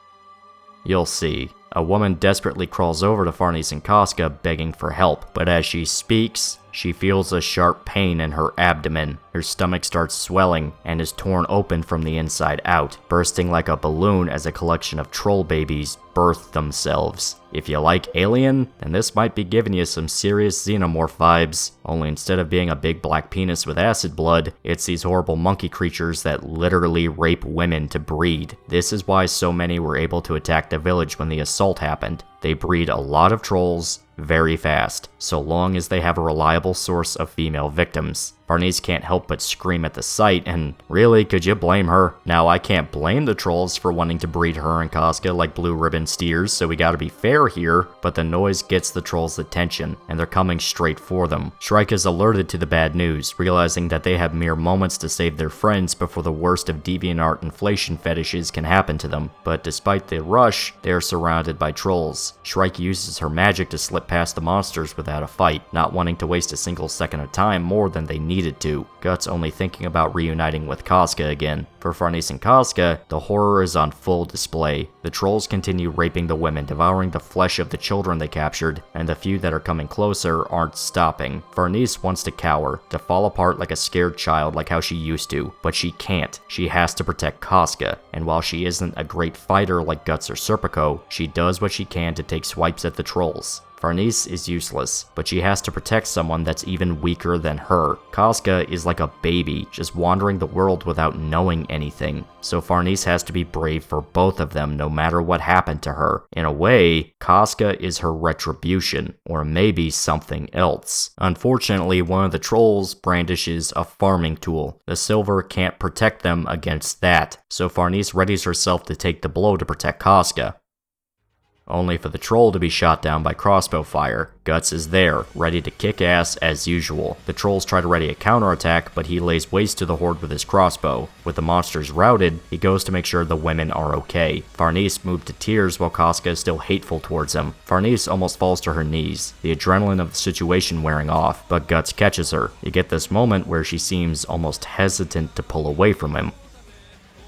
you'll see. A woman desperately crawls over to Farnese and Casca begging for help, but as she speaks, she feels a sharp pain in her abdomen. Her stomach starts swelling and is torn open from the inside out, bursting like a balloon as a collection of troll babies birth themselves. If you like Alien, then this might be giving you some serious xenomorph vibes, only instead of being a big black penis with acid blood, it's these horrible monkey creatures that literally rape women to breed. This is why so many were able to attack the village when the assault happened. They breed a lot of trolls very fast, so long as they have a reliable source of female victims. Farnese can't help but scream at the sight, and really, could you blame her? Now, I can't blame the trolls for wanting to breed her and Casca like blue ribbon steers, so we gotta be fair here, but the noise gets the trolls' attention, and they're coming straight for them. Shrike is alerted to the bad news, realizing that they have mere moments to save their friends before the worst of DeviantArt inflation fetishes can happen to them, but despite the rush, they are surrounded by trolls. Shrike uses her magic to slip past the monsters without a fight, not wanting to waste a single second of time more than they needed to. Guts only thinking about reuniting with Casca again. For Farnese and Casca, the horror is on full display. The trolls continue raping the women, devouring the flesh of the children they captured, and the few that are coming closer aren't stopping. Farnese wants to cower, to fall apart like a scared child like how she used to, but she can't. She has to protect Casca, and while she isn't a great fighter like Guts or Serpico, she does what she can to take swipes at the trolls. Farnese is useless, but she has to protect someone that's even weaker than her. Casca is like a baby, just wandering the world without knowing anything. So Farnese has to be brave for both of them no matter what happened to her. In a way, Casca is her retribution, or maybe something else. Unfortunately, one of the trolls brandishes a farming tool. The silver can't protect them against that, so Farnese readies herself to take the blow to protect Casca. Only for the troll to be shot down by crossbow fire. Guts is there, ready to kick ass as usual. The trolls try to ready a counterattack, but he lays waste to the horde with his crossbow. With the monsters routed, he goes to make sure the women are okay. Farnese moved to tears while Casca is still hateful towards him. Farnese almost falls to her knees, the adrenaline of the situation wearing off, but Guts catches her. You get this moment where she seems almost hesitant to pull away from him.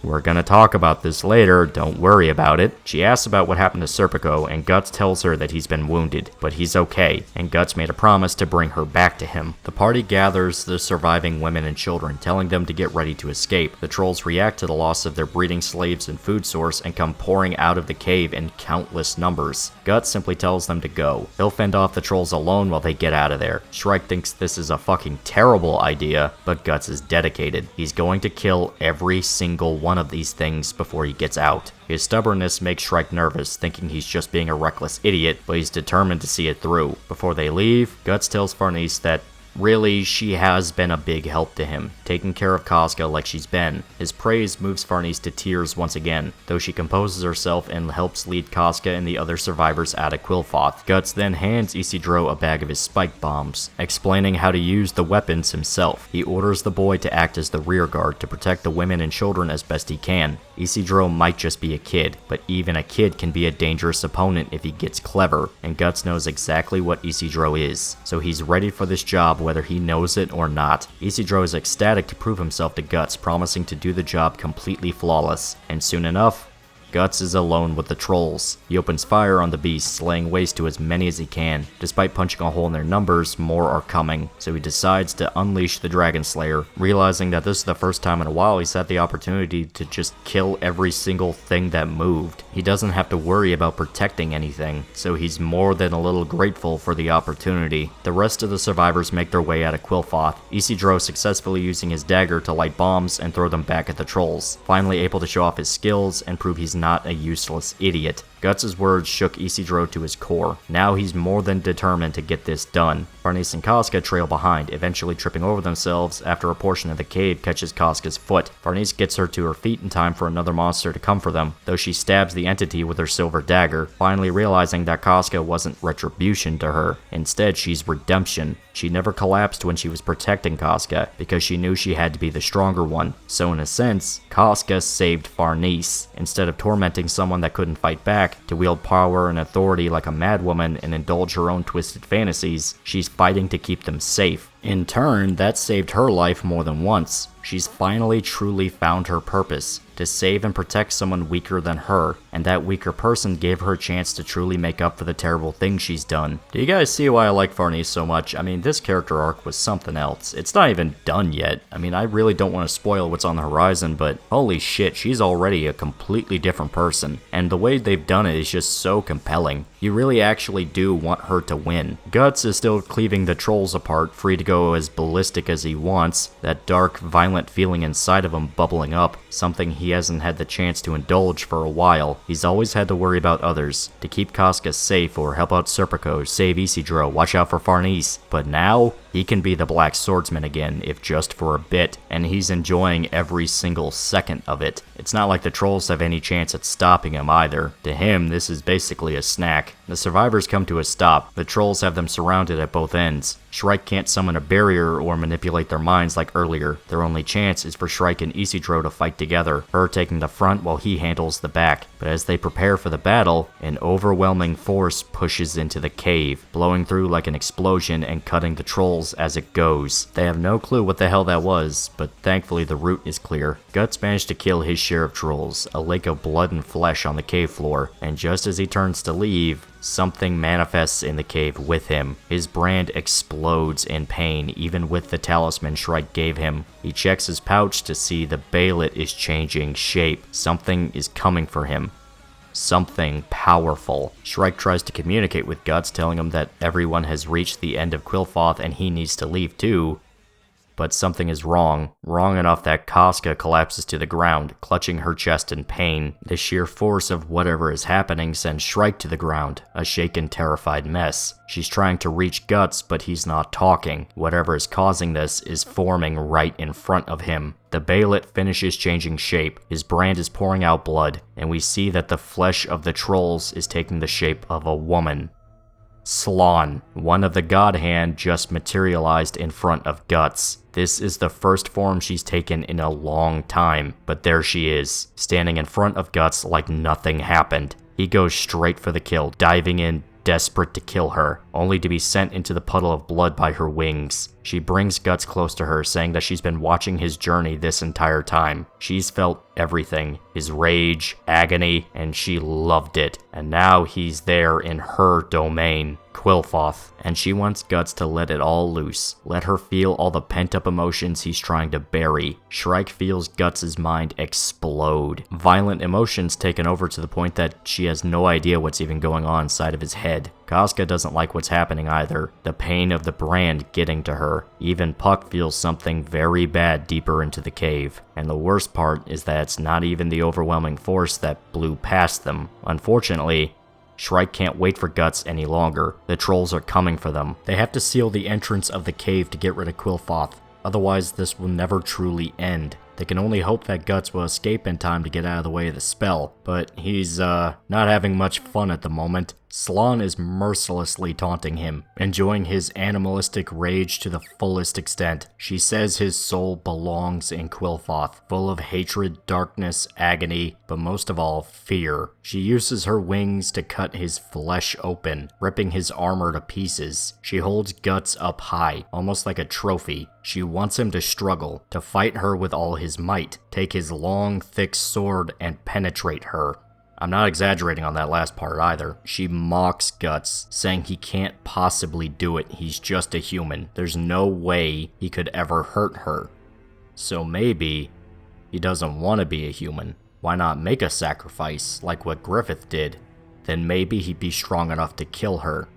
We're gonna talk about this later, don't worry about it. She asks about what happened to Serpico, and Guts tells her that he's been wounded, but he's okay, and Guts made a promise to bring her back to him. The party gathers the surviving women and children, telling them to get ready to escape. The trolls react to the loss of their breeding slaves and food source and come pouring out of the cave in countless numbers. Guts simply tells them to go. He'll fend off the trolls alone while they get out of there. Shrike thinks this is a fucking terrible idea, but Guts is dedicated. He's going to kill every single one of these things before he gets out. His stubbornness makes Shrike nervous, thinking he's just being a reckless idiot, but he's determined to see it through. Before they leave, Guts tells Farnese that really, she has been a big help to him, taking care of Casca like she's been. His praise moves Farnese to tears once again, though she composes herself and helps lead Casca and the other survivors out of Quillfoth. Guts then hands Isidro a bag of his spike bombs, explaining how to use the weapons himself. He orders the boy to act as the rear guard to protect the women and children as best he can. Isidro might just be a kid, but even a kid can be a dangerous opponent if he gets clever, and Guts knows exactly what Isidro is, so he's ready for this job whether he knows it or not. Isidro is ecstatic to prove himself to Guts, promising to do the job completely flawless, and soon enough, Guts is alone with the trolls. He opens fire on the beasts, laying waste to as many as he can. Despite punching a hole in their numbers, more are coming, so he decides to unleash the Dragon Slayer, realizing that this is the first time in a while he's had the opportunity to just kill every single thing that moved. He doesn't have to worry about protecting anything, so he's more than a little grateful for the opportunity. The rest of the survivors make their way out of Qilphoth, Isidro successfully using his dagger to light bombs and throw them back at the trolls, finally able to show off his skills and prove he's not a useless idiot. Guts' words shook Isidro to his core. Now he's more than determined to get this done. Farnese and Casca trail behind, eventually tripping over themselves after a portion of the cave catches Casca's foot. Farnese gets her to her feet in time for another monster to come for them, though she stabs the entity with her silver dagger, finally realizing that Casca wasn't retribution to her. Instead, she's redemption. She never collapsed when she was protecting Casca, because she knew she had to be the stronger one. So in a sense, Casca saved Farnese. Instead of tormenting someone that couldn't fight back, to wield power and authority like a madwoman and indulge her own twisted fantasies, she's fighting to keep them safe. In turn, that saved her life more than once. She's finally truly found her purpose, to save and protect someone weaker than her, and that weaker person gave her a chance to truly make up for the terrible things she's done. Do you guys see why I like Farnese so much? I mean, this character arc was something else. It's not even done yet. I mean, I really don't want to spoil what's on the horizon, but holy shit, she's already a completely different person, and the way they've done it is just so compelling. You really actually do want her to win. Guts is still cleaving the trolls apart, free to go as ballistic as he wants, that dark, violent feeling inside of him bubbling up, something he hasn't had the chance to indulge for a while. He's always had to worry about others, to keep Casca safe or help out Serpico, save Isidro, watch out for Farnese. But now, he can be the Blackswordsman again, if just for a bit, and he's enjoying every single second of it. It's not like the trolls have any chance at stopping him either. To him, this is basically a snack. The survivors come to a stop. The trolls have them surrounded at both ends. Shrike can't summon a barrier or manipulate their minds like earlier. Their only chance is for Shrike and Isidro to fight together, her taking the front while he handles the back. But as they prepare for the battle, an overwhelming force pushes into the cave, blowing through like an explosion and cutting the trolls as it goes. They have no clue what the hell that was, but thankfully the route is clear. Guts managed to kill his share of trolls, a lake of blood and flesh on the cave floor, and just as he turns to leave, something manifests in the cave with him. His brand explodes in pain, even with the talisman Shrike gave him. He checks his pouch to see the Balet is changing shape. Something is coming for him. Something powerful. Shrike tries to communicate with Guts, telling him that everyone has reached the end of Qilphoth and he needs to leave too. But something is wrong. Wrong enough that Casca collapses to the ground, clutching her chest in pain. The sheer force of whatever is happening sends Shrike to the ground, a shaken, terrified mess. She's trying to reach Guts, but he's not talking. Whatever is causing this is forming right in front of him. The Balet finishes changing shape, his brand is pouring out blood, and we see that the flesh of the trolls is taking the shape of a woman. Slann, one of the God Hand, just materialized in front of Guts. This is the first form she's taken in a long time, but there she is, standing in front of Guts like nothing happened. He goes straight for the kill, diving in, desperate to kill her, only to be sent into the puddle of blood by her wings. She brings Guts close to her, saying that she's been watching his journey this entire time. She's felt everything, his rage, agony, and she loved it. And now he's there in her domain, Qilphoth, and she wants Guts to let it all loose. Let her feel all the pent-up emotions he's trying to bury. Shrike feels Guts' mind explode. Violent emotions taken over to the point that she has no idea what's even going on inside of his head. Casca doesn't like what's happening either, the pain of the brand getting to her. Even Puck feels something very bad deeper into the cave. And the worst part is that it's not even the overwhelming force that blew past them. Unfortunately, Shrike can't wait for Guts any longer. The trolls are coming for them. They have to seal the entrance of the cave to get rid of Qilphoth, otherwise this will never truly end. They can only hope that Guts will escape in time to get out of the way of the spell, but he's not having much fun at the moment. Slán is mercilessly taunting him, enjoying his animalistic rage to the fullest extent. She says his soul belongs in Qliphoth, full of hatred, darkness, agony, but most of all, fear. She uses her wings to cut his flesh open, ripping his armor to pieces. She holds Guts up high, almost like a trophy. She wants him to struggle, to fight her with all his might, take his long, thick sword and penetrate her. I'm not exaggerating on that last part either. She mocks Guts, saying he can't possibly do it, he's just a human. There's no way he could ever hurt her. So maybe he doesn't want to be a human. Why not make a sacrifice, like what Griffith did? Then maybe he'd be strong enough to kill her.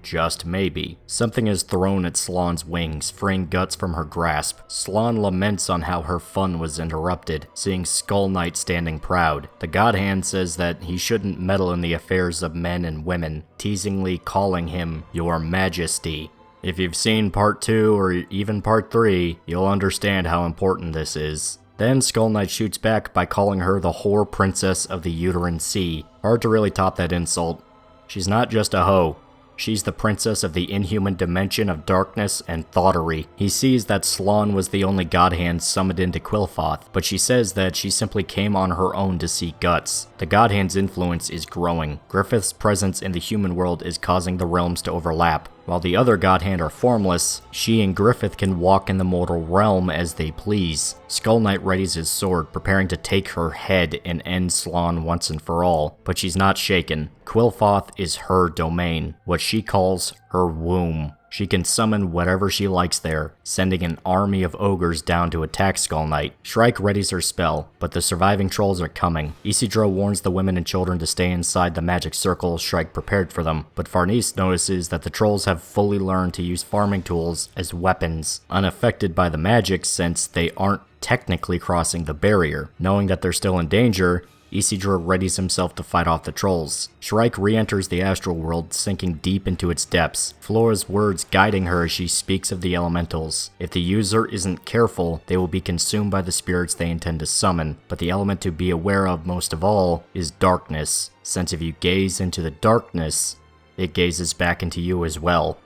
Just maybe. Something is thrown at Slán's wings, freeing Guts from her grasp. Slán laments on how her fun was interrupted, seeing Skull Knight standing proud. The God Hand says that he shouldn't meddle in the affairs of men and women, teasingly calling him Your Majesty. If you've seen part 2 or even part 3, you'll understand how important this is. Then Skull Knight shoots back by calling her the whore princess of the Uterine Sea. Hard to really top that insult. She's not just a hoe. She's the princess of the inhuman dimension of darkness and thoughtery. He sees that Slán was the only God Hand summoned into Qliphoth, but she says that she simply came on her own to see Guts. The God Hand's influence is growing. Griffith's presence in the human world is causing the realms to overlap. While the other God Hand are formless, she and Griffith can walk in the mortal realm as they please. Skull Knight readies his sword, preparing to take her head and end Slán once and for all, but she's not shaken. Qliphoth is her domain, what she calls her womb. She can summon whatever she likes there, sending an army of ogres down to attack Skull Knight. Shrike readies her spell, but the surviving trolls are coming. Isidro warns the women and children to stay inside the magic circle Shrike prepared for them, but Farnese notices that the trolls have fully learned to use farming tools as weapons, unaffected by the magic since they aren't technically crossing the barrier. Knowing that they're still in danger, Isidro readies himself to fight off the trolls. Shrike re-enters the astral world, sinking deep into its depths, Flora's words guiding her as she speaks of the elementals. If the user isn't careful, they will be consumed by the spirits they intend to summon, but the element to be aware of most of all is darkness, since if you gaze into the darkness, it gazes back into you as well.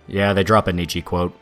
Yeah, they drop a Nietzsche quote.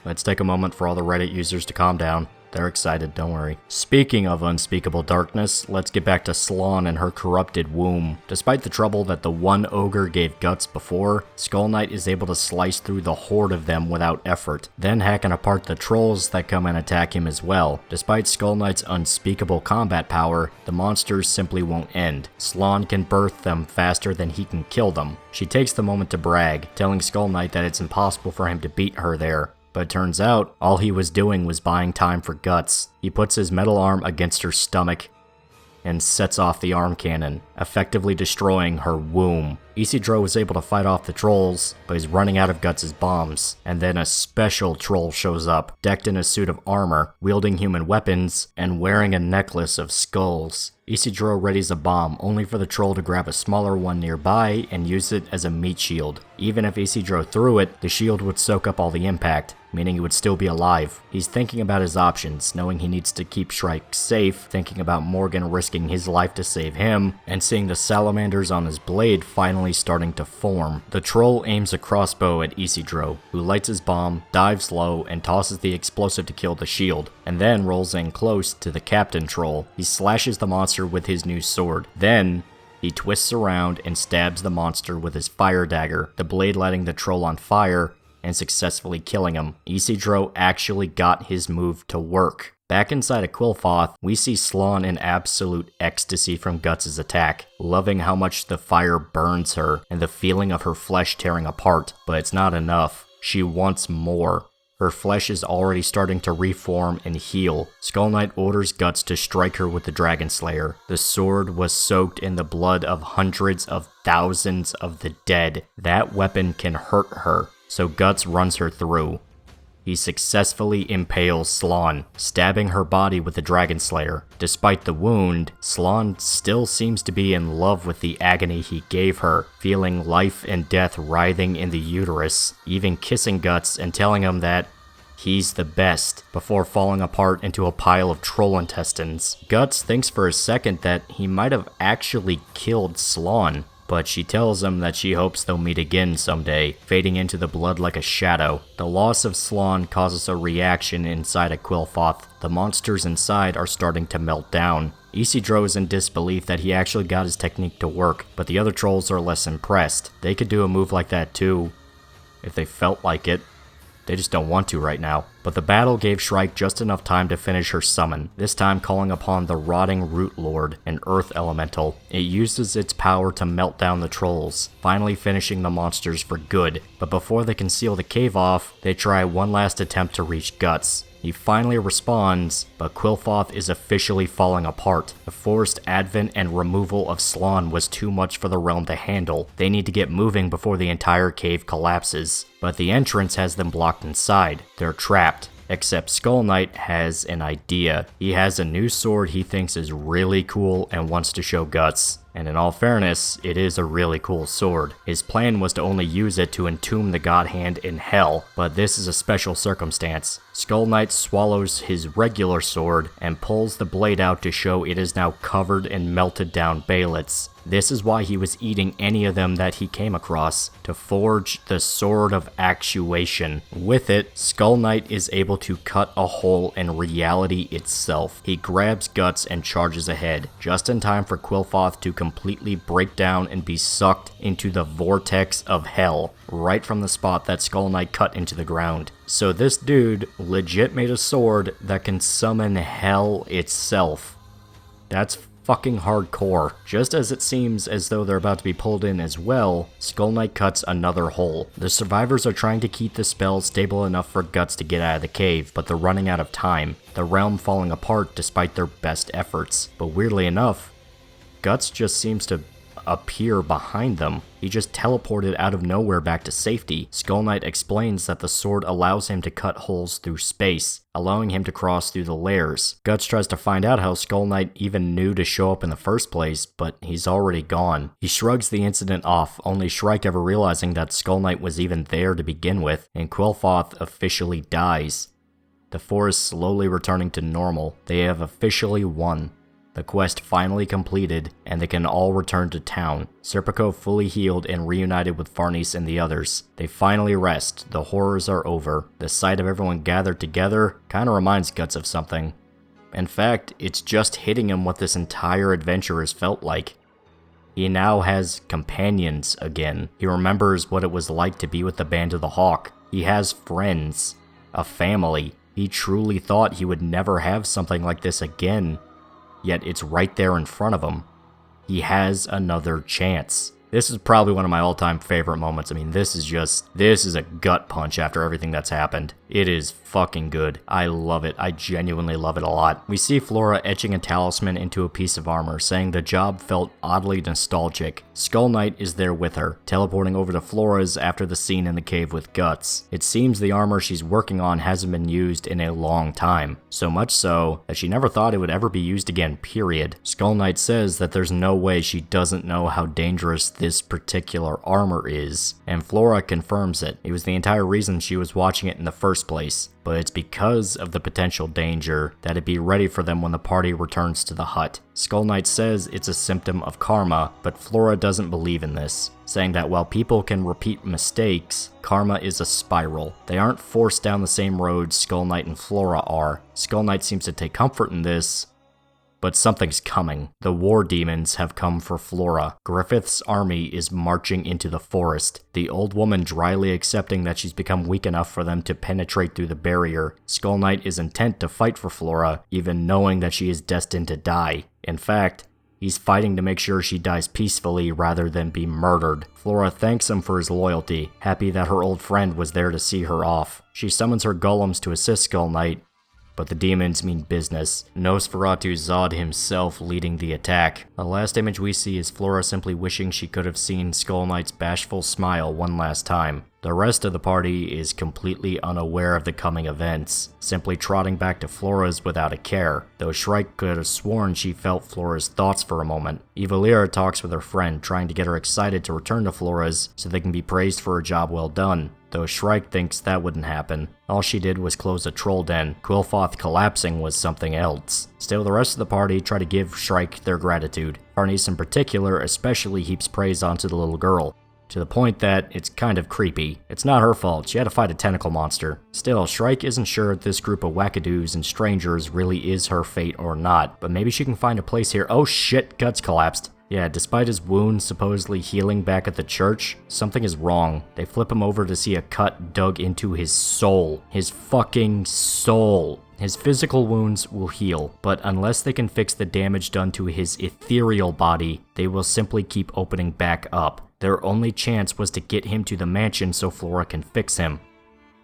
Let's take a moment for all the Reddit users to calm down. They're excited, don't worry. Speaking of unspeakable darkness, let's get back to Slán and her corrupted womb. Despite the trouble that the one ogre gave Guts before, Skull Knight is able to slice through the horde of them without effort, then hacking apart the trolls that come and attack him as well. Despite Skull Knight's unspeakable combat power, the monsters simply won't end. Slán can birth them faster than he can kill them. She takes the moment to brag, telling Skull Knight that it's impossible for him to beat her there. But it turns out, all he was doing was buying time for Guts. He puts his metal arm against her stomach and sets off the arm cannon, effectively destroying her womb. Isidro was able to fight off the trolls, but he's running out of Guts' bombs. And then a special troll shows up, decked in a suit of armor, wielding human weapons, and wearing a necklace of skulls. Isidro readies a bomb, only for the troll to grab a smaller one nearby and use it as a meat shield. Even if Isidro threw it, the shield would soak up all the impact, meaning he would still be alive. He's thinking about his options, knowing he needs to keep Shrike safe, thinking about Morgan risking his life to save him, and seeing the salamanders on his blade finally starting to form. The troll aims a crossbow at Isidro, who lights his bomb, dives low, and tosses the explosive to kill the shield, and then rolls in close to the captain troll. He slashes the monster with his new sword. Then, he twists around and stabs the monster with his fire dagger, the blade lighting the troll on fire and successfully killing him. Isidro actually got his move to work. Back inside of Qliphoth, we see Slán in absolute ecstasy from Guts' attack, loving how much the fire burns her and the feeling of her flesh tearing apart. But it's not enough. She wants more. Her flesh is already starting to reform and heal. Skull Knight orders Guts to strike her with the Dragon Slayer. The sword was soaked in the blood of hundreds of thousands of the dead. That weapon can hurt her, so Guts runs her through. He successfully impales Slán, stabbing her body with the Dragon Slayer. Despite the wound, Slán still seems to be in love with the agony he gave her, feeling life and death writhing in the uterus, even kissing Guts and telling him that he's the best, before falling apart into a pile of troll intestines. Guts thinks for a second that he might have actually killed Slán, but she tells him that she hopes they'll meet again someday, fading into the blood like a shadow. The loss of Slann causes a reaction inside of Qliphoth. The monsters inside are starting to melt down. Isidro is in disbelief that he actually got his technique to work, but the other trolls are less impressed. They could do a move like that too, if they felt like it. They just don't want to right now. But the battle gave Shrike just enough time to finish her summon, this time calling upon the Rotting Root Lord, an earth elemental. It uses its power to melt down the trolls, finally finishing the monsters for good. But before they can seal the cave off, they try one last attempt to reach Guts. He finally responds, but Qliphoth is officially falling apart. The forced advent and removal of Slann was too much for the realm to handle. They need to get moving before the entire cave collapses. But the entrance has them blocked inside. They're trapped. Except Skull Knight has an idea. He has a new sword he thinks is really cool and wants to show Guts. And in all fairness, it is a really cool sword. His plan was to only use it to entomb the God Hand in hell, but this is a special circumstance. Skull Knight swallows his regular sword and pulls the blade out to show it is now covered in melted down Baelits. This is why he was eating any of them that he came across, to forge the Sword of Actuation. With it, Skull Knight is able to cut a hole in reality itself. He grabs Guts and charges ahead, just in time for Qliphoth to completely break down and be sucked into the vortex of hell, right from the spot that Skull Knight cut into the ground. So this dude legit made a sword that can summon hell itself. That's fucking hardcore. Just as it seems as though they're about to be pulled in as well, Skull Knight cuts another hole. The survivors are trying to keep the spell stable enough for Guts to get out of the cave, but they're running out of time, the realm falling apart despite their best efforts. But weirdly enough, Guts just seems to appear behind them. He just teleported out of nowhere back to safety. Skull Knight explains that the sword allows him to cut holes through space, allowing him to cross through the layers. Guts tries to find out how Skull Knight even knew to show up in the first place, but he's already gone. He shrugs the incident off, only Shrike ever realizing that Skull Knight was even there to begin with, and Qliphoth officially dies. The forest slowly returning to normal. They have officially won. The quest finally completed, and they can all return to town. Serpico fully healed and reunited with Farnese and the others. They finally rest. The horrors are over. The sight of everyone gathered together kinda reminds Guts of something. In fact, it's just hitting him what this entire adventure has felt like. He now has companions again. He remembers what it was like to be with the Band of the Hawk. He has friends, a family. He truly thought he would never have something like this again. Yet it's right there in front of him. He has another chance. This is probably one of my all-time favorite moments. I mean, this is a gut punch after everything that's happened. It is fucking good. I love it. I genuinely love it a lot. We see Flora etching a talisman into a piece of armor, saying the job felt oddly nostalgic. Skull Knight is there with her, teleporting over to Flora's after the scene in the cave with Guts. It seems the armor she's working on hasn't been used in a long time. So much so that she never thought it would ever be used again, period. Skull Knight says that there's no way she doesn't know how dangerous this particular armor is, and Flora confirms it. It was the entire reason she was watching it in the first place, but it's because of the potential danger that it'd be ready for them when the party returns to the hut. Skull Knight says it's a symptom of karma, but Flora doesn't believe in this, saying that while people can repeat mistakes, karma is a spiral. They aren't forced down the same road Skull Knight and Flora are. Skull Knight seems to take comfort in this, but something's coming. The war demons have come for Flora. Griffith's army is marching into the forest, the old woman dryly accepting that she's become weak enough for them to penetrate through the barrier. Skull Knight is intent to fight for Flora, even knowing that she is destined to die. In fact, he's fighting to make sure she dies peacefully rather than be murdered. Flora thanks him for his loyalty, happy that her old friend was there to see her off. She summons her golems to assist Skull Knight, but the demons mean business. Nosferatu Zod himself leading the attack. The last image we see is Flora simply wishing she could have seen Skull Knight's bashful smile one last time. The rest of the party is completely unaware of the coming events, simply trotting back to Flora's without a care, though Shrike could have sworn she felt Flora's thoughts for a moment. Evilira talks with her friend, trying to get her excited to return to Flora's so they can be praised for a job well done. though Shrike thinks that wouldn't happen. All she did was close a troll den. Quillfoth collapsing was something else. Still, the rest of the party try to give Shrike their gratitude. Farnese in particular especially heaps praise onto the little girl, to the point that it's kind of creepy. It's not her fault, she had to fight a tentacle monster. Still, Shrike isn't sure if this group of wackadoos and strangers really is her fate or not, but maybe she can find a place here. Oh shit, Guts collapsed. Yeah, despite his wounds supposedly healing back at the church, something is wrong. They flip him over to see a cut dug into his soul. His fucking soul. His physical wounds will heal, but unless they can fix the damage done to his ethereal body, they will simply keep opening back up. Their only chance was to get him to the mansion so Flora can fix him.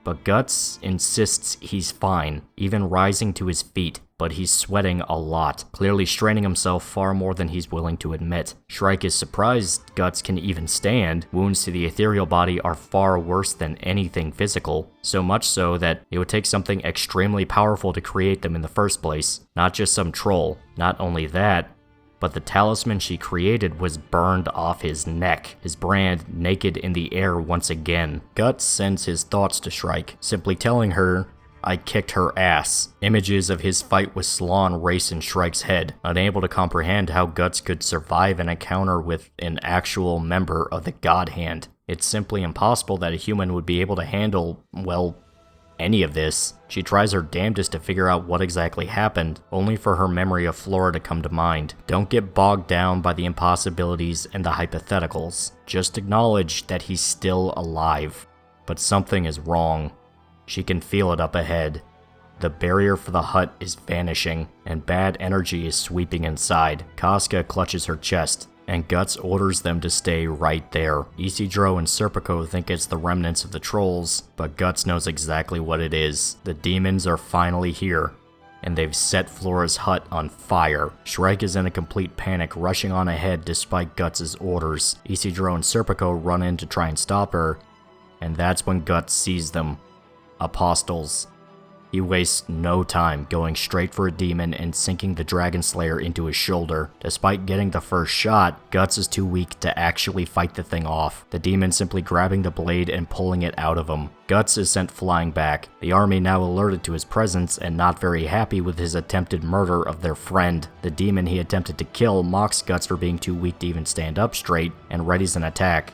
But Guts insists he's fine, even rising to his feet, but he's sweating a lot, clearly straining himself far more than he's willing to admit. Shrike is surprised Guts can even stand. Wounds to the ethereal body are far worse than anything physical, so much so that it would take something extremely powerful to create them in the first place, not just some troll. Not only that, but the talisman she created was burned off his neck, his brand naked in the air once again. Guts sends his thoughts to Shrike, simply telling her, "I kicked her ass." Images of his fight with Slann race in Shrike's head, unable to comprehend how Guts could survive an encounter with an actual member of the God Hand. It's simply impossible that a human would be able to handle, well, any of this. She tries her damnedest to figure out what exactly happened, only for her memory of Flora to come to mind. Don't get bogged down by the impossibilities and the hypotheticals. Just acknowledge that he's still alive. But something is wrong. She can feel it up ahead. The barrier for the hut is vanishing, and bad energy is sweeping inside. Casca clutches her chest, and Guts orders them to stay right there. Isidro and Serpico think it's the remnants of the trolls, but Guts knows exactly what it is. The demons are finally here, and they've set Flora's hut on fire. Shrike is in a complete panic, rushing on ahead despite Guts' orders. Isidro and Serpico run in to try and stop her, and that's when Guts sees them. Apostles. He wastes no time going straight for a demon and sinking the Dragon Slayer into his shoulder. Despite getting the first shot, Guts is too weak to actually fight the thing off, the demon simply grabbing the blade and pulling it out of him. Guts is sent flying back, the army now alerted to his presence and not very happy with his attempted murder of their friend. The demon he attempted to kill mocks Guts for being too weak to even stand up straight and readies an attack,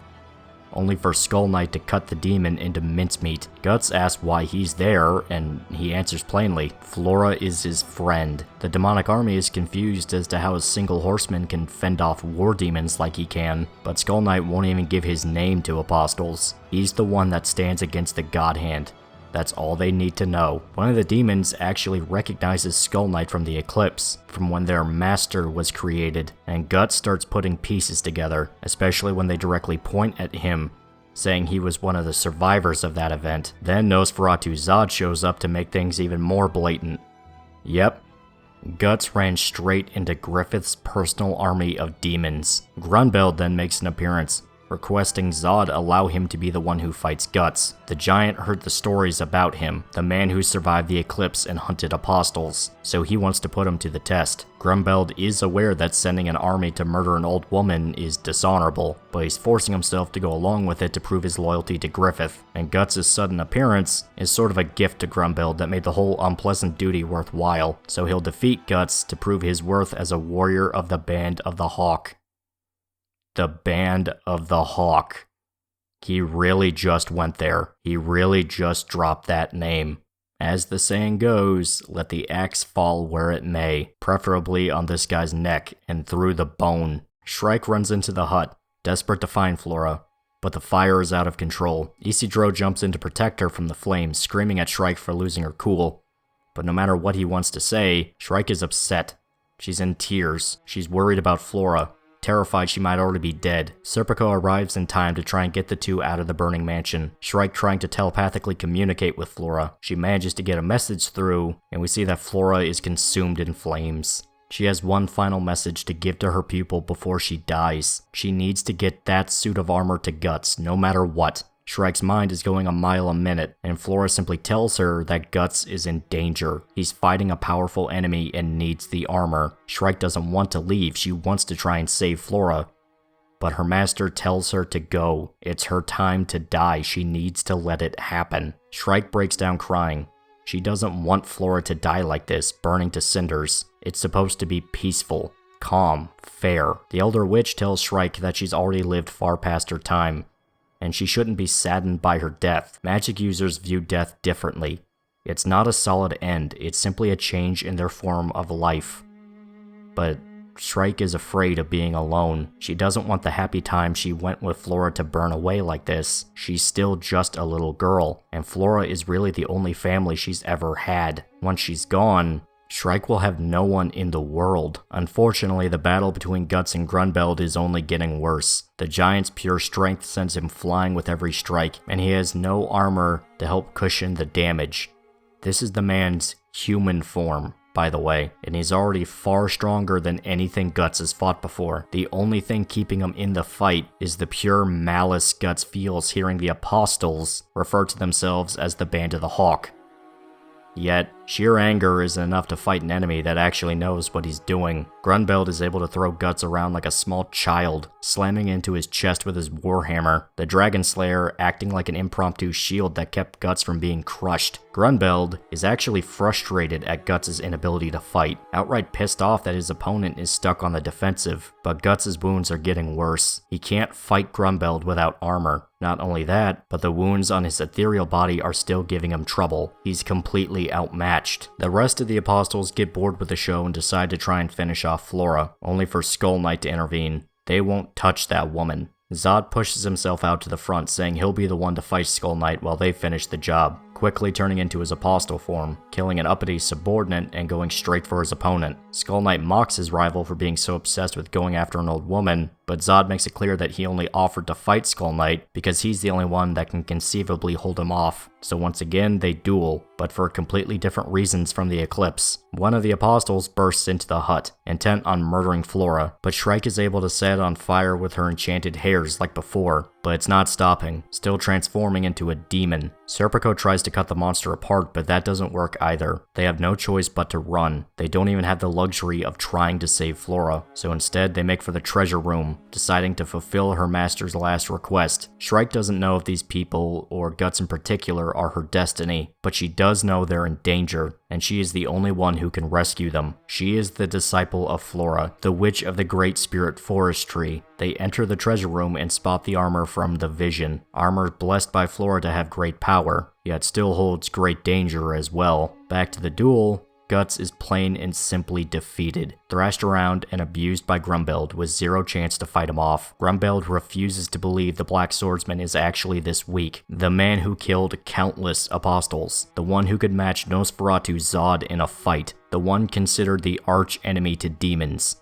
only for Skull Knight to cut the demon into mincemeat. Guts asks why he's there, and he answers plainly, Flora is his friend. The demonic army is confused as to how a single horseman can fend off war demons like he can, but Skull Knight won't even give his name to Apostles. He's the one that stands against the God Hand. That's all they need to know. One of the demons actually recognizes Skull Knight from the eclipse, from when their master was created, and Guts starts putting pieces together, especially when they directly point at him, saying he was one of the survivors of that event. Then Nosferatu Zod shows up to make things even more blatant. Yep, Guts ran straight into Griffith's personal army of demons. Grunbeld then makes an appearance, requesting Zod allow him to be the one who fights Guts. The giant heard the stories about him, the man who survived the eclipse and hunted apostles, so he wants to put him to the test. Grunbeld is aware that sending an army to murder an old woman is dishonorable, but he's forcing himself to go along with it to prove his loyalty to Griffith, and Guts' sudden appearance is sort of a gift to Grunbeld that made the whole unpleasant duty worthwhile, so he'll defeat Guts to prove his worth as a warrior of the Band of the Hawk. The Band of the Hawk. He really just went there. He really just dropped that name. As the saying goes, let the axe fall where it may, preferably on this guy's neck and through the bone. Shrike runs into the hut, desperate to find Flora, but the fire is out of control. Isidro jumps in to protect her from the flames, screaming at Shrike for losing her cool. But no matter what he wants to say, Shrike is upset. She's in tears. She's worried about Flora, terrified she might already be dead. Serpico arrives in time to try and get the two out of the burning mansion. Shrike trying to telepathically communicate with Flora. She manages to get a message through, and we see that Flora is consumed in flames. She has one final message to give to her pupil before she dies. She needs to get that suit of armor to Guts, no matter what. Shrike's mind is going a mile a minute, and Flora simply tells her that Guts is in danger. He's fighting a powerful enemy and needs the armor. Shrike doesn't want to leave, she wants to try and save Flora. but her master tells her to go. It's her time to die. She needs to let it happen. Shrike breaks down crying. She doesn't want Flora to die like this, burning to cinders. It's supposed to be peaceful, calm, fair. The Elder Witch tells Shrike that she's already lived far past her time, and she shouldn't be saddened by her death. Magic users view death differently. It's not a solid end, it's simply a change in their form of life. But Shrike is afraid of being alone. She doesn't want the happy time she went with Flora to burn away like this. She's still just a little girl, and Flora is really the only family she's ever had. Once she's gone, Shrike will have no one in the world. Unfortunately, the battle between Guts and Grunbeld is only getting worse. The giant's pure strength sends him flying with every strike, and he has no armor to help cushion the damage. This is the man's human form, by the way, and he's already far stronger than anything Guts has fought before. The only thing keeping him in the fight is the pure malice Guts feels hearing the Apostles refer to themselves as the Band of the Hawk. Yet, sheer anger isn't enough to fight an enemy that actually knows what he's doing. Grunbeld is able to throw Guts around like a small child, slamming into his chest with his warhammer, the Dragon Slayer acting like an impromptu shield that kept Guts from being crushed. Grunbeld is actually frustrated at Guts' inability to fight, outright pissed off that his opponent is stuck on the defensive, but Guts' wounds are getting worse. He can't fight Grunbeld without armor. Not only that, but the wounds on his ethereal body are still giving him trouble. He's completely outmatched. The rest of the Apostles get bored with the show and decide to try and finish off Flora, only for Skull Knight to intervene. They won't touch that woman. Zod pushes himself out to the front, saying he'll be the one to fight Skull Knight while they finish the job, quickly turning into his apostle form, killing an uppity subordinate and going straight for his opponent. Skull Knight mocks his rival for being so obsessed with going after an old woman, but Zod makes it clear that he only offered to fight Skull Knight because he's the only one that can conceivably hold him off. So once again, they duel, but for completely different reasons from the eclipse. One of the apostles bursts into the hut, intent on murdering Flora, but Shrike is able to set it on fire with her enchanted hairs like before, but it's not stopping, still transforming into a demon. Serpico tries to cut the monster apart, but that doesn't work either. They have no choice but to run. They don't even have the luxury of trying to save Flora, so instead they make for the treasure room, deciding to fulfill her master's last request. Shrike doesn't know if these people, or Guts in particular, are her destiny, but she does know they're in danger, and she is the only one who can rescue them. She is the disciple of Flora, the witch of the Great Spirit Forest Tree. They enter the treasure room and spot the armor from the Vision. Armor blessed by Flora to have great power, yet still holds great danger as well. Back to the duel, Guts is plain and simply defeated, thrashed around and abused by Grunbeld with zero chance to fight him off. Grunbeld refuses to believe the Blackswordsman is actually this weak, the man who killed countless apostles, the one who could match Nosferatu Zod in a fight, the one considered the arch enemy to demons,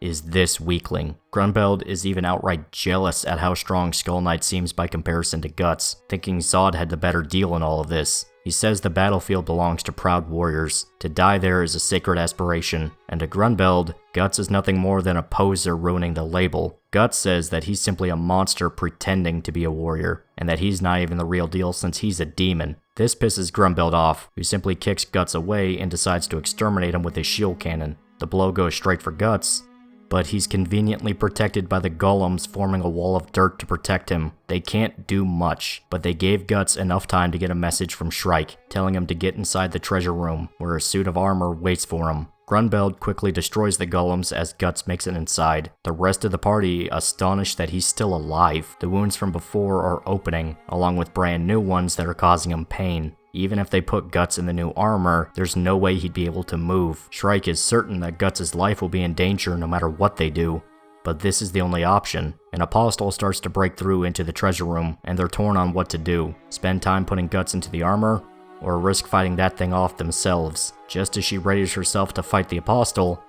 is this weakling. Grunbeld is even outright jealous at how strong Skull Knight seems by comparison to Guts, thinking Zod had the better deal in all of this. He says the battlefield belongs to proud warriors. To die there is a sacred aspiration, and to Grunbeld, Guts is nothing more than a poser ruining the label. Guts says that he's simply a monster pretending to be a warrior, and that he's not even the real deal since he's a demon. This pisses Grunbeld off, who simply kicks Guts away and decides to exterminate him with his shield cannon. The blow goes straight for Guts, but he's conveniently protected by the golems forming a wall of dirt to protect him. They can't do much, but they gave Guts enough time to get a message from Shrike, telling him to get inside the treasure room, where a suit of armor waits for him. Grunbeld quickly destroys the golems as Guts makes it inside. The rest of the party astonished that he's still alive. The wounds from before are opening, along with brand new ones that are causing him pain. Even if they put Guts in the new armor, there's no way he'd be able to move. Shrike is certain that Guts' life will be in danger no matter what they do, but this is the only option. An apostle starts to break through into the treasure room, and they're torn on what to do. Spend time putting Guts into the armor, or risk fighting that thing off themselves. Just as she readies herself to fight the apostle,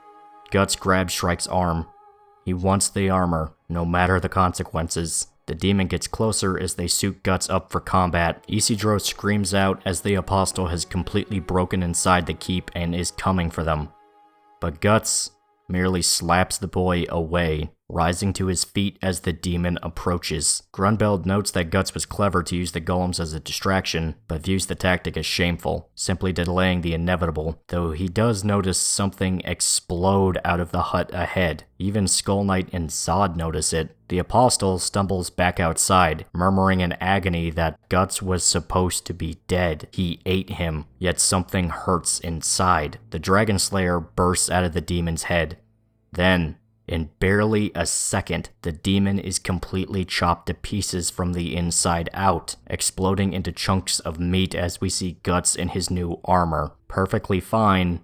Guts grabs Shrike's arm. He wants the armor, no matter the consequences. The demon gets closer as they suit Guts up for combat. Isidro screams out as the apostle has completely broken inside the keep and is coming for them. But Guts merely slaps the boy away, rising to his feet as the demon approaches. Grunbeld notes that Guts was clever to use the golems as a distraction, but views the tactic as shameful, simply delaying the inevitable, though he does notice something explode out of the hut ahead. Even Skull Knight and Zod notice it. The Apostle stumbles back outside, murmuring in agony that Guts was supposed to be dead. He ate him, yet something hurts inside. The Dragon Slayer bursts out of the demon's head. Then, in barely a second, the demon is completely chopped to pieces from the inside out, exploding into chunks of meat as we see Guts in his new armor, perfectly fine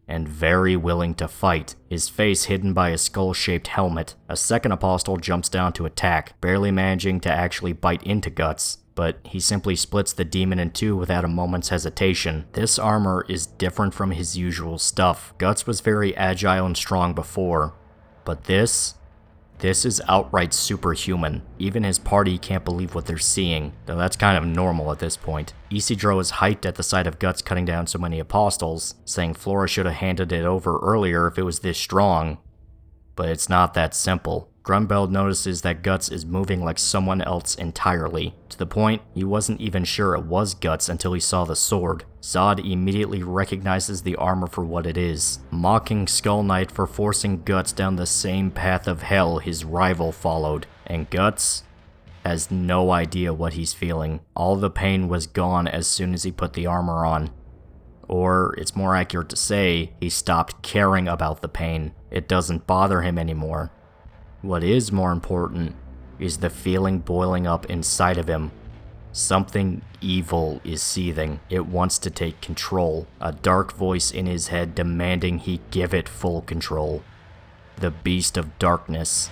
and very willing to fight, his face hidden by a skull-shaped helmet. A second Apostle jumps down to attack, barely managing to actually bite into Guts, but he simply splits the demon in two without a moment's hesitation. This armor is different from his usual stuff. Guts was very agile and strong before, but this is outright superhuman. Even his party can't believe what they're seeing, though that's kind of normal at this point. Isidro is hyped at the sight of Guts cutting down so many apostles, saying Flora should have handed it over earlier if it was this strong. But it's not that simple. Grunbeld notices that Guts is moving like someone else entirely, to the point he wasn't even sure it was Guts until he saw the sword. Zod immediately recognizes the armor for what it is, mocking Skull Knight for forcing Guts down the same path of hell his rival followed, and Guts has no idea what he's feeling. All the pain was gone as soon as he put the armor on. Or, it's more accurate to say, he stopped caring about the pain. It doesn't bother him anymore. What is more important is the feeling boiling up inside of him. Something evil is seething. It wants to take control. A dark voice in his head demanding he give it full control. The Beast of Darkness.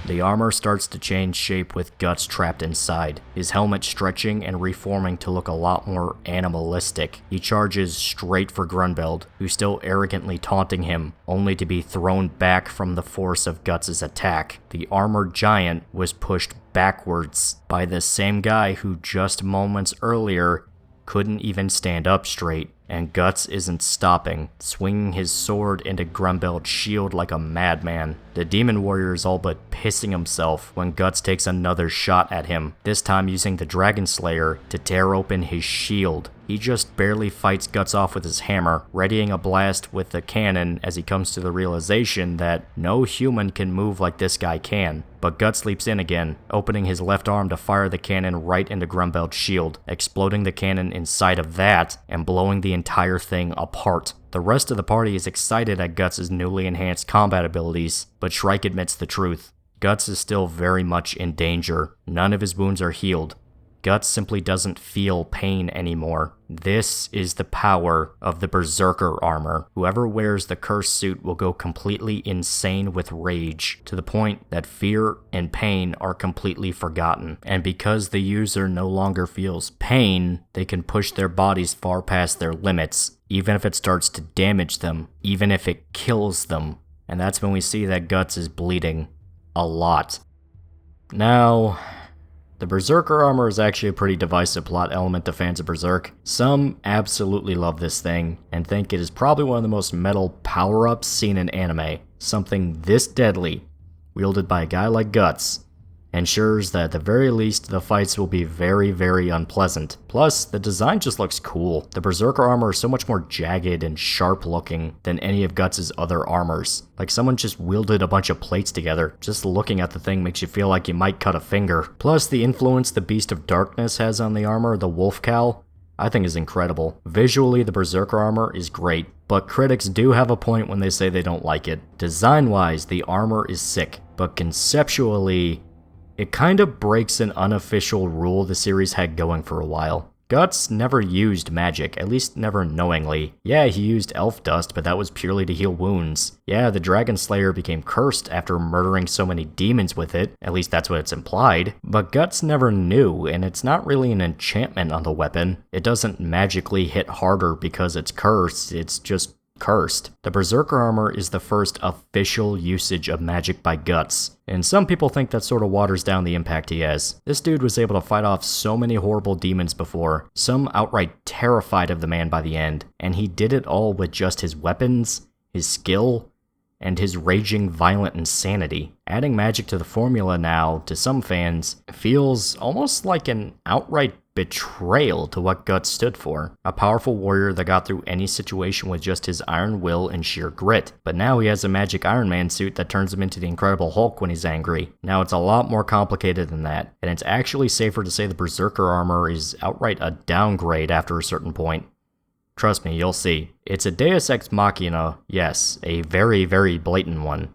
The armor starts to change shape with Guts trapped inside, his helmet stretching and reforming to look a lot more animalistic. He charges straight for Grunbeld, who's still arrogantly taunting him, only to be thrown back from the force of Guts' attack. The armored giant was pushed backwards by the same guy who just moments earlier couldn't even stand up straight. And Guts isn't stopping, swinging his sword into Grunbeld's shield like a madman. The demon warrior is all but pissing himself when Guts takes another shot at him, this time using the Dragon Slayer to tear open his shield. He just barely fights Guts off with his hammer, readying a blast with the cannon as he comes to the realization that no human can move like this guy can. But Guts leaps in again, opening his left arm to fire the cannon right into Grunbeld's shield, exploding the cannon inside of that and blowing the entire thing apart. The rest of the party is excited at Guts' newly enhanced combat abilities, but Shrike admits the truth. Guts is still very much in danger. None of his wounds are healed. Guts simply doesn't feel pain anymore. This is the power of the Berserker armor. Whoever wears the cursed suit will go completely insane with rage, to the point that fear and pain are completely forgotten. And because the user no longer feels pain, they can push their bodies far past their limits, even if it starts to damage them, even if it kills them. And that's when we see that Guts is bleeding. A lot. Now, the Berserker armor is actually a pretty divisive plot element to fans of Berserk. Some absolutely love this thing, and think it is probably one of the most metal power-ups seen in anime. Something this deadly, wielded by a guy like Guts, ensures that at the very least the fights will be very, very unpleasant. Plus, the design just looks cool. The Berserker armor is so much more jagged and sharp looking than any of Guts' other armors. Like someone just wielded a bunch of plates together. Just looking at the thing makes you feel like you might cut a finger. Plus, the influence the Beast of Darkness has on the armor, the Wolf Cowl, I think is incredible. Visually, the Berserker armor is great, but critics do have a point when they say they don't like it. Design-wise, the armor is sick, but conceptually, it kind of breaks an unofficial rule the series had going for a while. Guts never used magic, at least never knowingly. Yeah, he used elf dust, but that was purely to heal wounds. Yeah, the Dragon Slayer became cursed after murdering so many demons with it, at least that's what it's implied. But Guts never knew, and it's not really an enchantment on the weapon. It doesn't magically hit harder because it's cursed, it's just cursed. The Berserker armor is the first official usage of magic by Guts, and some people think that sort of waters down the impact he has. This dude was able to fight off so many horrible demons before, some outright terrified of the man by the end, and he did it all with just his weapons, his skill, and his raging violent insanity. Adding magic to the formula now, to some fans, feels almost like an outright betrayal to what Guts stood for. A powerful warrior that got through any situation with just his iron will and sheer grit. But now he has a magic Iron Man suit that turns him into the Incredible Hulk when he's angry. Now it's a lot more complicated than that, and it's actually safer to say the Berserker armor is outright a downgrade after a certain point. Trust me, you'll see. It's a Deus Ex Machina, yes, a very, very blatant one.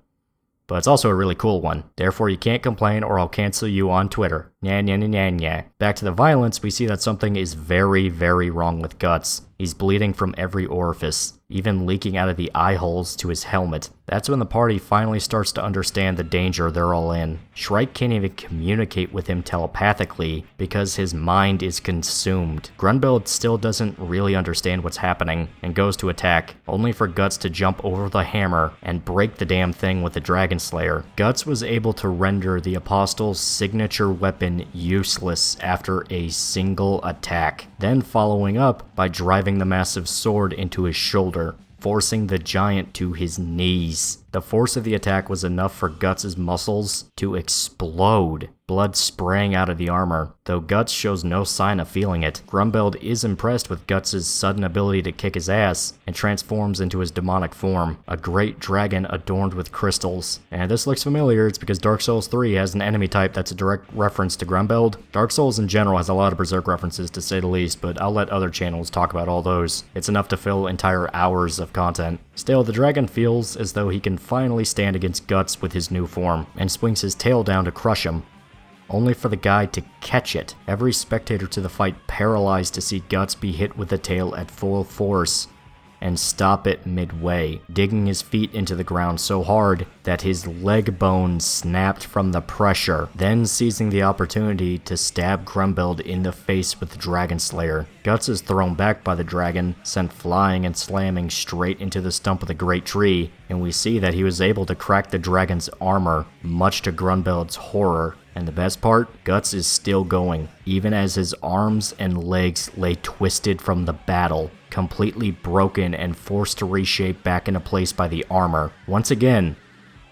But it's also a really cool one. Therefore, you can't complain or I'll cancel you on Twitter. Nya nya nya nya nya. Back to the violence, we see that something is very, very wrong with Guts. He's bleeding from every orifice, even leaking out of the eye holes to his helmet. That's when the party finally starts to understand the danger they're all in. Shrike can't even communicate with him telepathically because his mind is consumed. Grunbild still doesn't really understand what's happening and goes to attack, only for Guts to jump over the hammer and break the damn thing with the Dragon Slayer. Guts was able to render the Apostle's signature weapon useless after a single attack, then following up by driving the massive sword into his shoulder, forcing the giant to his knees. The force of the attack was enough for Guts' muscles to explode, blood spraying out of the armor. Though Guts shows no sign of feeling it, Grunbild is impressed with Guts' sudden ability to kick his ass and transforms into his demonic form, a great dragon adorned with crystals. And this looks familiar, it's because Dark Souls 3 has an enemy type that's a direct reference to Grunbild. Dark Souls in general has a lot of Berserk references to say the least, but I'll let other channels talk about all those. It's enough to fill entire hours of content. Still, the dragon feels as though he can finally stand against Guts with his new form, and swings his tail down to crush him, only for the guy to catch it. Every spectator to the fight paralyzed to see Guts be hit with the tail at full force, and stop it midway, digging his feet into the ground so hard that his leg bones snapped from the pressure, then seizing the opportunity to stab Grunbild in the face with the Dragon Slayer. Guts is thrown back by the dragon, sent flying and slamming straight into the stump of the great tree, and we see that he was able to crack the dragon's armor, much to Grunbild's horror. And the best part, Guts is still going, even as his arms and legs lay twisted from the battle, completely broken and forced to reshape back into place by the armor. Once again,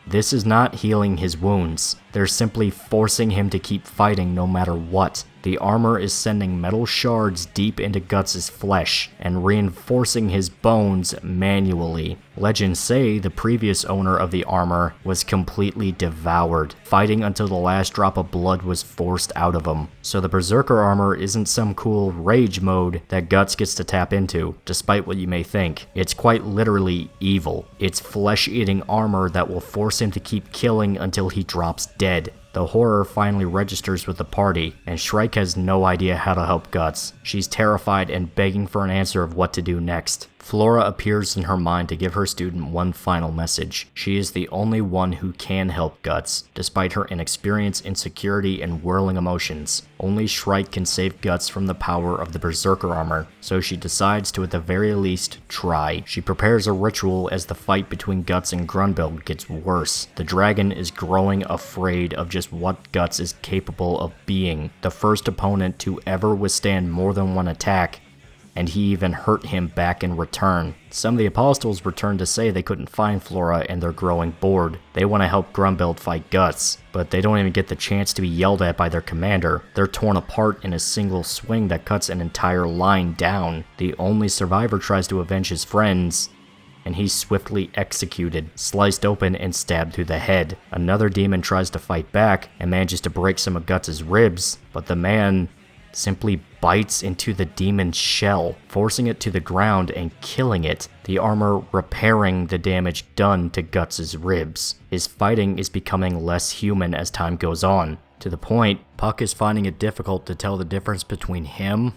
this is not healing his wounds. They're simply forcing him to keep fighting no matter what. The armor is sending metal shards deep into Guts' flesh and reinforcing his bones manually. Legends say the previous owner of the armor was completely devoured, fighting until the last drop of blood was forced out of him. So the Berserker armor isn't some cool rage mode that Guts gets to tap into, despite what you may think. It's quite literally evil. It's flesh-eating armor that will force him to keep killing until he drops dead. The horror finally registers with the party, and Shrike has no idea how to help Guts. She's terrified and begging for an answer of what to do next. Flora appears in her mind to give her student one final message. She is the only one who can help Guts, despite her inexperience, insecurity, and whirling emotions. Only Shrike can save Guts from the power of the Berserker armor, so she decides to at the very least try. She prepares a ritual as the fight between Guts and Grunbild gets worse. The dragon is growing afraid of just what Guts is capable of being, the first opponent to ever withstand more than one attack, and he even hurt him back in return. Some of the apostles return to say they couldn't find Flora and they're growing bored. They want to help Grunbild fight Guts, but they don't even get the chance to be yelled at by their commander. They're torn apart in a single swing that cuts an entire line down. The only survivor tries to avenge his friends, and he's swiftly executed, sliced open and stabbed through the head. Another demon tries to fight back and manages to break some of Guts' ribs, but the man simply bites into the demon's shell, forcing it to the ground and killing it, the armor repairing the damage done to Guts' ribs. His fighting is becoming less human as time goes on, to the point Puck is finding it difficult to tell the difference between him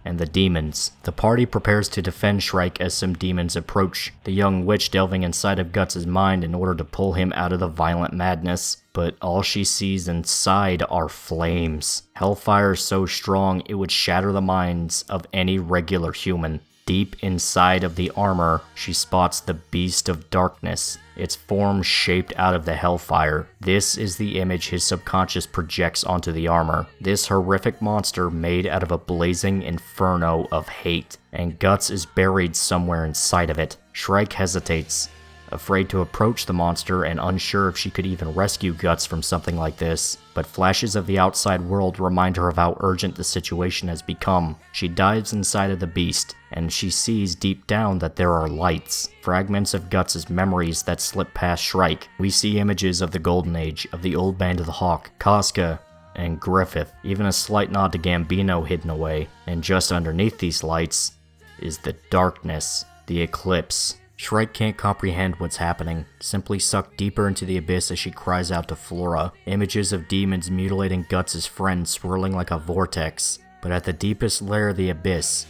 and the demons. The party prepares to defend Shrike as some demons approach, the young witch delving inside of Guts' mind in order to pull him out of the violent madness. But all she sees inside are flames. Hellfire so strong it would shatter the minds of any regular human. Deep inside of the armor, she spots the Beast of Darkness, its form shaped out of the Hellfire. This is the image his subconscious projects onto the armor. This horrific monster made out of a blazing inferno of hate, and Guts is buried somewhere inside of it. Shrike hesitates, afraid to approach the monster and unsure if she could even rescue Guts from something like this, but flashes of the outside world remind her of how urgent the situation has become. She dives inside of the beast, and she sees deep down that there are lights, fragments of Guts' memories that slip past Shrike. We see images of the Golden Age, of the old Band of the Hawk, Casca, and Griffith, even a slight nod to Gambino hidden away, and just underneath these lights is the darkness, the eclipse. Shrike can't comprehend what's happening, simply sucked deeper into the abyss as she cries out to Flora, images of demons mutilating Guts' friend swirling like a vortex. But at the deepest layer of the abyss,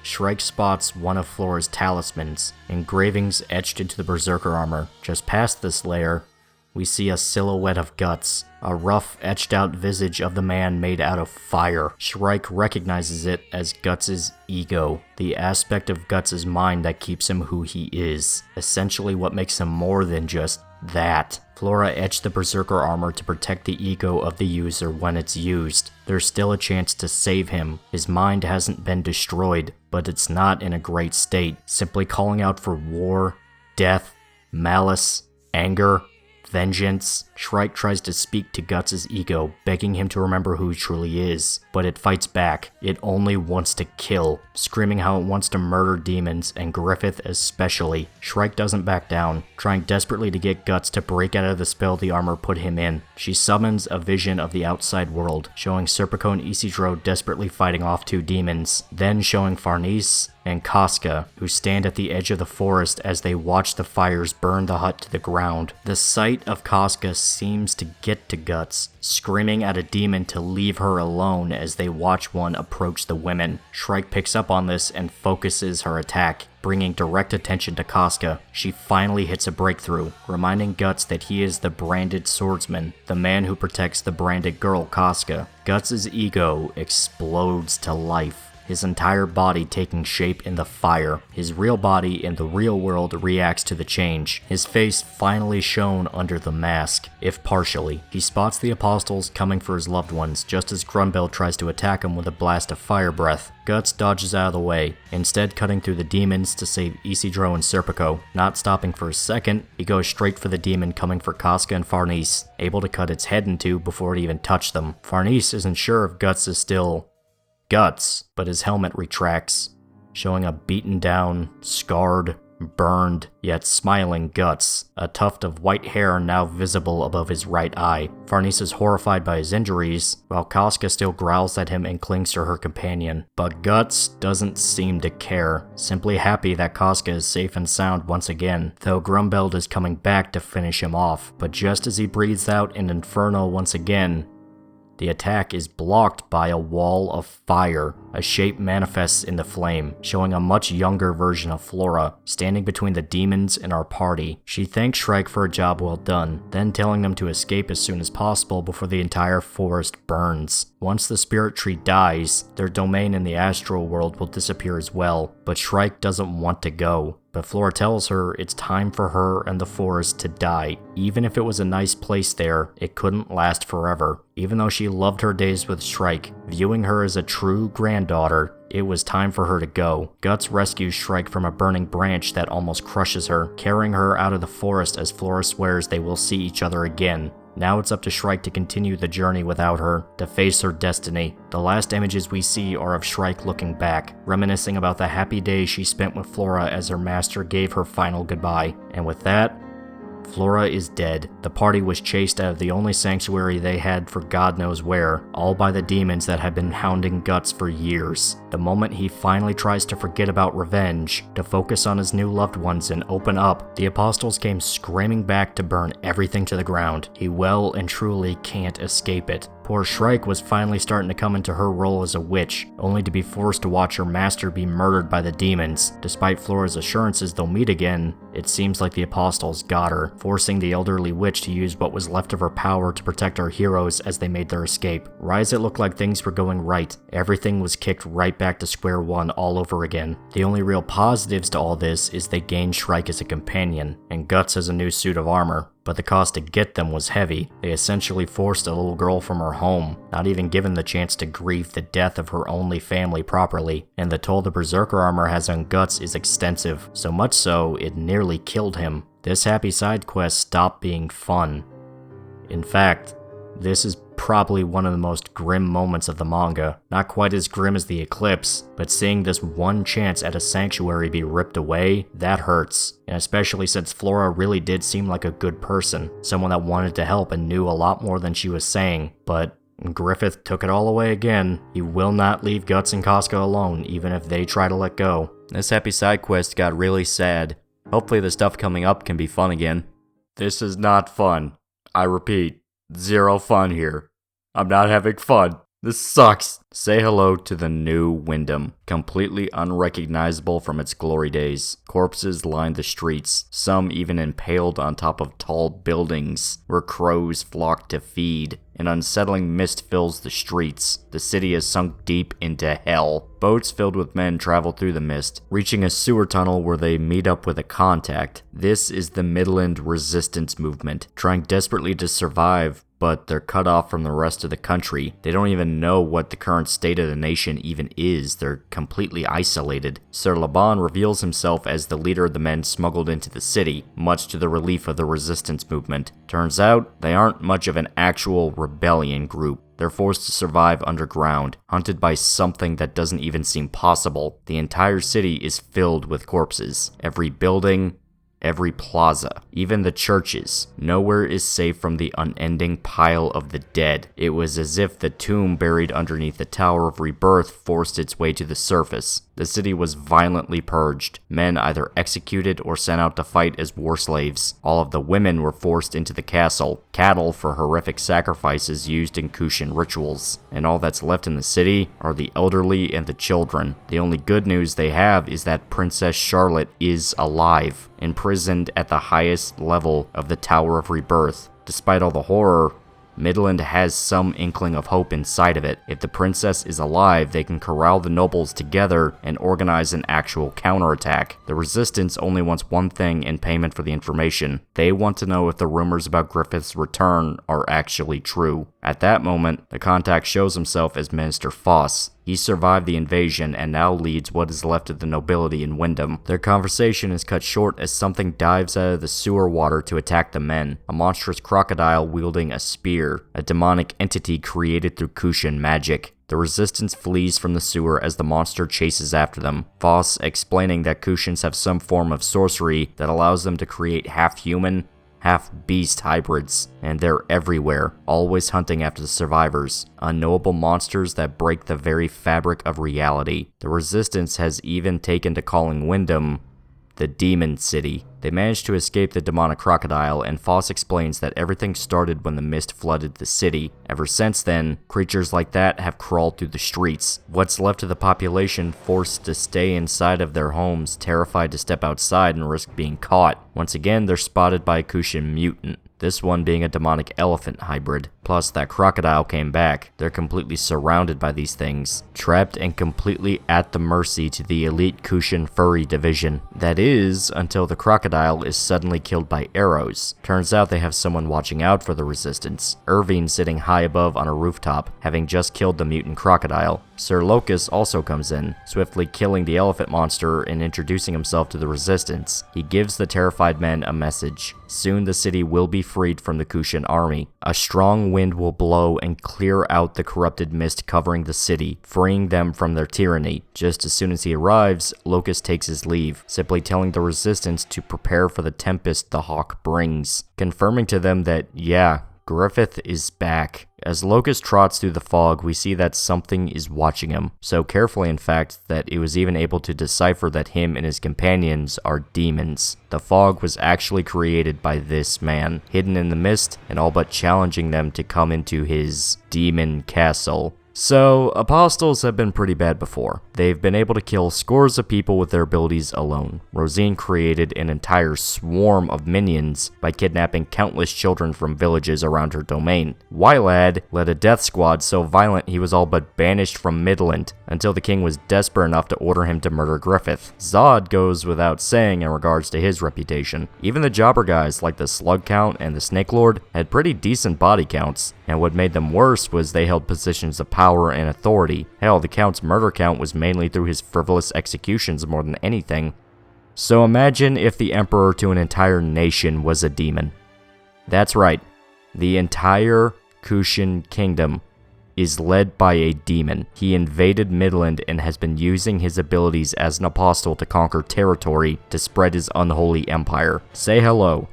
Shrike spots one of Flora's talismans, engravings etched into the Berserker armor. Just past this layer, we see a silhouette of Guts, a rough, etched-out visage of the man made out of fire. Shrike recognizes it as Guts' ego, the aspect of Guts' mind that keeps him who he is, essentially what makes him more than just that. Flora etched the Berserker armor to protect the ego of the user when it's used. There's still a chance to save him. His mind hasn't been destroyed, but it's not in a great state, simply calling out for war, death, malice, anger, vengeance. Shrike tries to speak to Guts' ego, begging him to remember who he truly is, but it fights back. It only wants to kill, screaming how it wants to murder demons, and Griffith especially. Shrike doesn't back down, trying desperately to get Guts to break out of the spell the armor put him in. She summons a vision of the outside world, showing Serpico and Isidro desperately fighting off two demons, then showing Farnese and Casca, who stand at the edge of the forest as they watch the fires burn the hut to the ground. The sight of Casca seems to get to Guts, screaming at a demon to leave her alone as they watch one approach the women. Shrike picks up on this and focuses her attack, bringing direct attention to Casca. She finally hits a breakthrough, reminding Guts that he is the branded swordsman, the man who protects the branded girl Casca. Guts' ego explodes to life, his entire body taking shape in the fire. His real body in the real world reacts to the change, his face finally shown under the mask, if partially. He spots the apostles coming for his loved ones just as Grunbeld tries to attack him with a blast of fire breath. Guts dodges out of the way, instead cutting through the demons to save Isidro and Serpico. Not stopping for a second, he goes straight for the demon coming for Casca and Farnese, able to cut its head in two before it even touched them. Farnese isn't sure if Guts is still Guts, but his helmet retracts, showing a beaten down, scarred, burned, yet smiling Guts, a tuft of white hair now visible above his right eye. Farnese is horrified by his injuries, while Casca still growls at him and clings to her companion. But Guts doesn't seem to care, simply happy that Casca is safe and sound once again, though Grunbeld is coming back to finish him off. But just as he breathes out an inferno once again, the attack is blocked by a wall of fire. A shape manifests in the flame, showing a much younger version of Flora, standing between the demons and our party. She thanks Shrike for a job well done, then telling them to escape as soon as possible before the entire forest burns. Once the spirit tree dies, their domain in the astral world will disappear as well, but Shrike doesn't want to go. But Flora tells her it's time for her and the forest to die. Even if it was a nice place there, it couldn't last forever. Even though she loved her days with Shrike, viewing her as a true granddaughter, it was time for her to go. Guts rescues Shrike from a burning branch that almost crushes her, carrying her out of the forest as Flora swears they will see each other again. Now it's up to Shrike to continue the journey without her, to face her destiny. The last images we see are of Shrike looking back, reminiscing about the happy days she spent with Flora as her master gave her final goodbye. And with that, Flora is dead. The party was chased out of the only sanctuary they had for God knows where, all by the demons that had been hounding Guts for years. The moment he finally tries to forget about revenge, to focus on his new loved ones and open up, the apostles came screaming back to burn everything to the ground. He well and truly can't escape it. Poor Shrike was finally starting to come into her role as a witch, only to be forced to watch her master be murdered by the demons. Despite Flora's assurances they'll meet again, it seems like the apostles got her, forcing the elderly witch to use what was left of her power to protect our heroes as they made their escape. Rise, it looked like things were going right. Everything was kicked right back to square one all over again. The only real positives to all this is they gained Shrike as a companion, and Guts as a new suit of armor. But the cost to get them was heavy. They essentially forced a little girl from her home, not even given the chance to grieve the death of her only family properly. And the toll the Berserker armor has on Guts is extensive, so much so it nearly killed him. This happy side quest stopped being fun. In fact, this is probably one of the most grim moments of the manga. Not quite as grim as the eclipse, but seeing this one chance at a sanctuary be ripped away, that hurts. And especially since Flora really did seem like a good person, someone that wanted to help and knew a lot more than she was saying, but Griffith took it all away again. He will not leave Guts and Casca alone, even if they try to let go. This happy side quest got really sad. Hopefully the stuff coming up can be fun again. This is not fun. I repeat, zero fun here. I'm not having fun. This sucks. Say hello to the new Wyndham, completely unrecognizable from its glory days. Corpses lined the streets, some even impaled on top of tall buildings, where crows flocked to feed. An unsettling mist fills the streets. The city is sunk deep into hell. Boats filled with men travel through the mist, reaching a sewer tunnel where they meet up with a contact. This is the Midland Resistance Movement, trying desperately to survive, but they're cut off from the rest of the country. They don't even know what the current state of the nation even is. They're completely isolated. Sir Laban reveals himself as the leader of the men smuggled into the city, much to the relief of the resistance movement. Turns out, they aren't much of an actual rebellion group. They're forced to survive underground, hunted by something that doesn't even seem possible. The entire city is filled with corpses. Every building, every plaza, even the churches. Nowhere is safe from the unending pile of the dead. It was as if the tomb buried underneath the Tower of Rebirth forced its way to the surface. The city was violently purged, men either executed or sent out to fight as war slaves. All of the women were forced into the castle, cattle for horrific sacrifices used in Kushan rituals. And all that's left in the city are the elderly and the children. The only good news they have is that Princess Charlotte is alive, imprisoned at the highest level of the Tower of Rebirth. Despite all the horror, Midland has some inkling of hope inside of it. If the princess is alive, they can corral the nobles together and organize an actual counterattack. The resistance only wants one thing in payment for the information. They want to know if the rumors about Griffith's return are actually true. At that moment, the contact shows himself as Minister Foss. He survived the invasion and now leads what is left of the nobility in Wyndham. Their conversation is cut short as something dives out of the sewer water to attack the men. A monstrous crocodile wielding a spear, a demonic entity created through Kushan magic. The resistance flees from the sewer as the monster chases after them. Foss explaining that Kushans have some form of sorcery that allows them to create half-human, half-beast hybrids, and they're everywhere, always hunting after the survivors, unknowable monsters that break the very fabric of reality. The resistance has even taken to calling Wyndham the Demon City. They managed to escape the demonic crocodile, and Foss explains that everything started when the mist flooded the city. Ever since then, creatures like that have crawled through the streets. What's left of the population forced to stay inside of their homes, terrified to step outside and risk being caught. Once again, they're spotted by a Kushan mutant, this one being a demonic elephant hybrid. Plus, that crocodile came back. They're completely surrounded by these things, trapped and completely at the mercy to the elite Kushan furry division. That is, until the crocodile is suddenly killed by arrows. Turns out they have someone watching out for the resistance. Irving sitting high above on a rooftop, having just killed the mutant crocodile. Sir Locus also comes in, swiftly killing the elephant monster and introducing himself to the resistance. He gives the terrified men a message. Soon the city will be freed from the Kushan army. A strong wind will blow and clear out the corrupted mist covering the city, freeing them from their tyranny. Just as soon as he arrives, Locus takes his leave, simply telling the resistance to prepare for the tempest the hawk brings, confirming to them that, yeah, Griffith is back. As Locust trots through the fog, we see that something is watching him, so carefully in fact that it was even able to decipher that him and his companions are demons. The fog was actually created by this man, hidden in the mist and all but challenging them to come into his demon castle. So, Apostles have been pretty bad before. They've been able to kill scores of people with their abilities alone. Rosine created an entire swarm of minions by kidnapping countless children from villages around her domain. Wylad led a death squad so violent he was all but banished from Midland, until the king was desperate enough to order him to murder Griffith. Zod goes without saying in regards to his reputation. Even the jobber guys like the Slug Count and the Snake Lord had pretty decent body counts, and what made them worse was they held positions of power and authority. Hell, the Count's murder count was mainly through his frivolous executions more than anything. So imagine if the Emperor to an entire nation was a demon. That's right, the entire Kushan kingdom is led by a demon. He invaded Midland and has been using his abilities as an apostle to conquer territory to spread his unholy empire. Say hello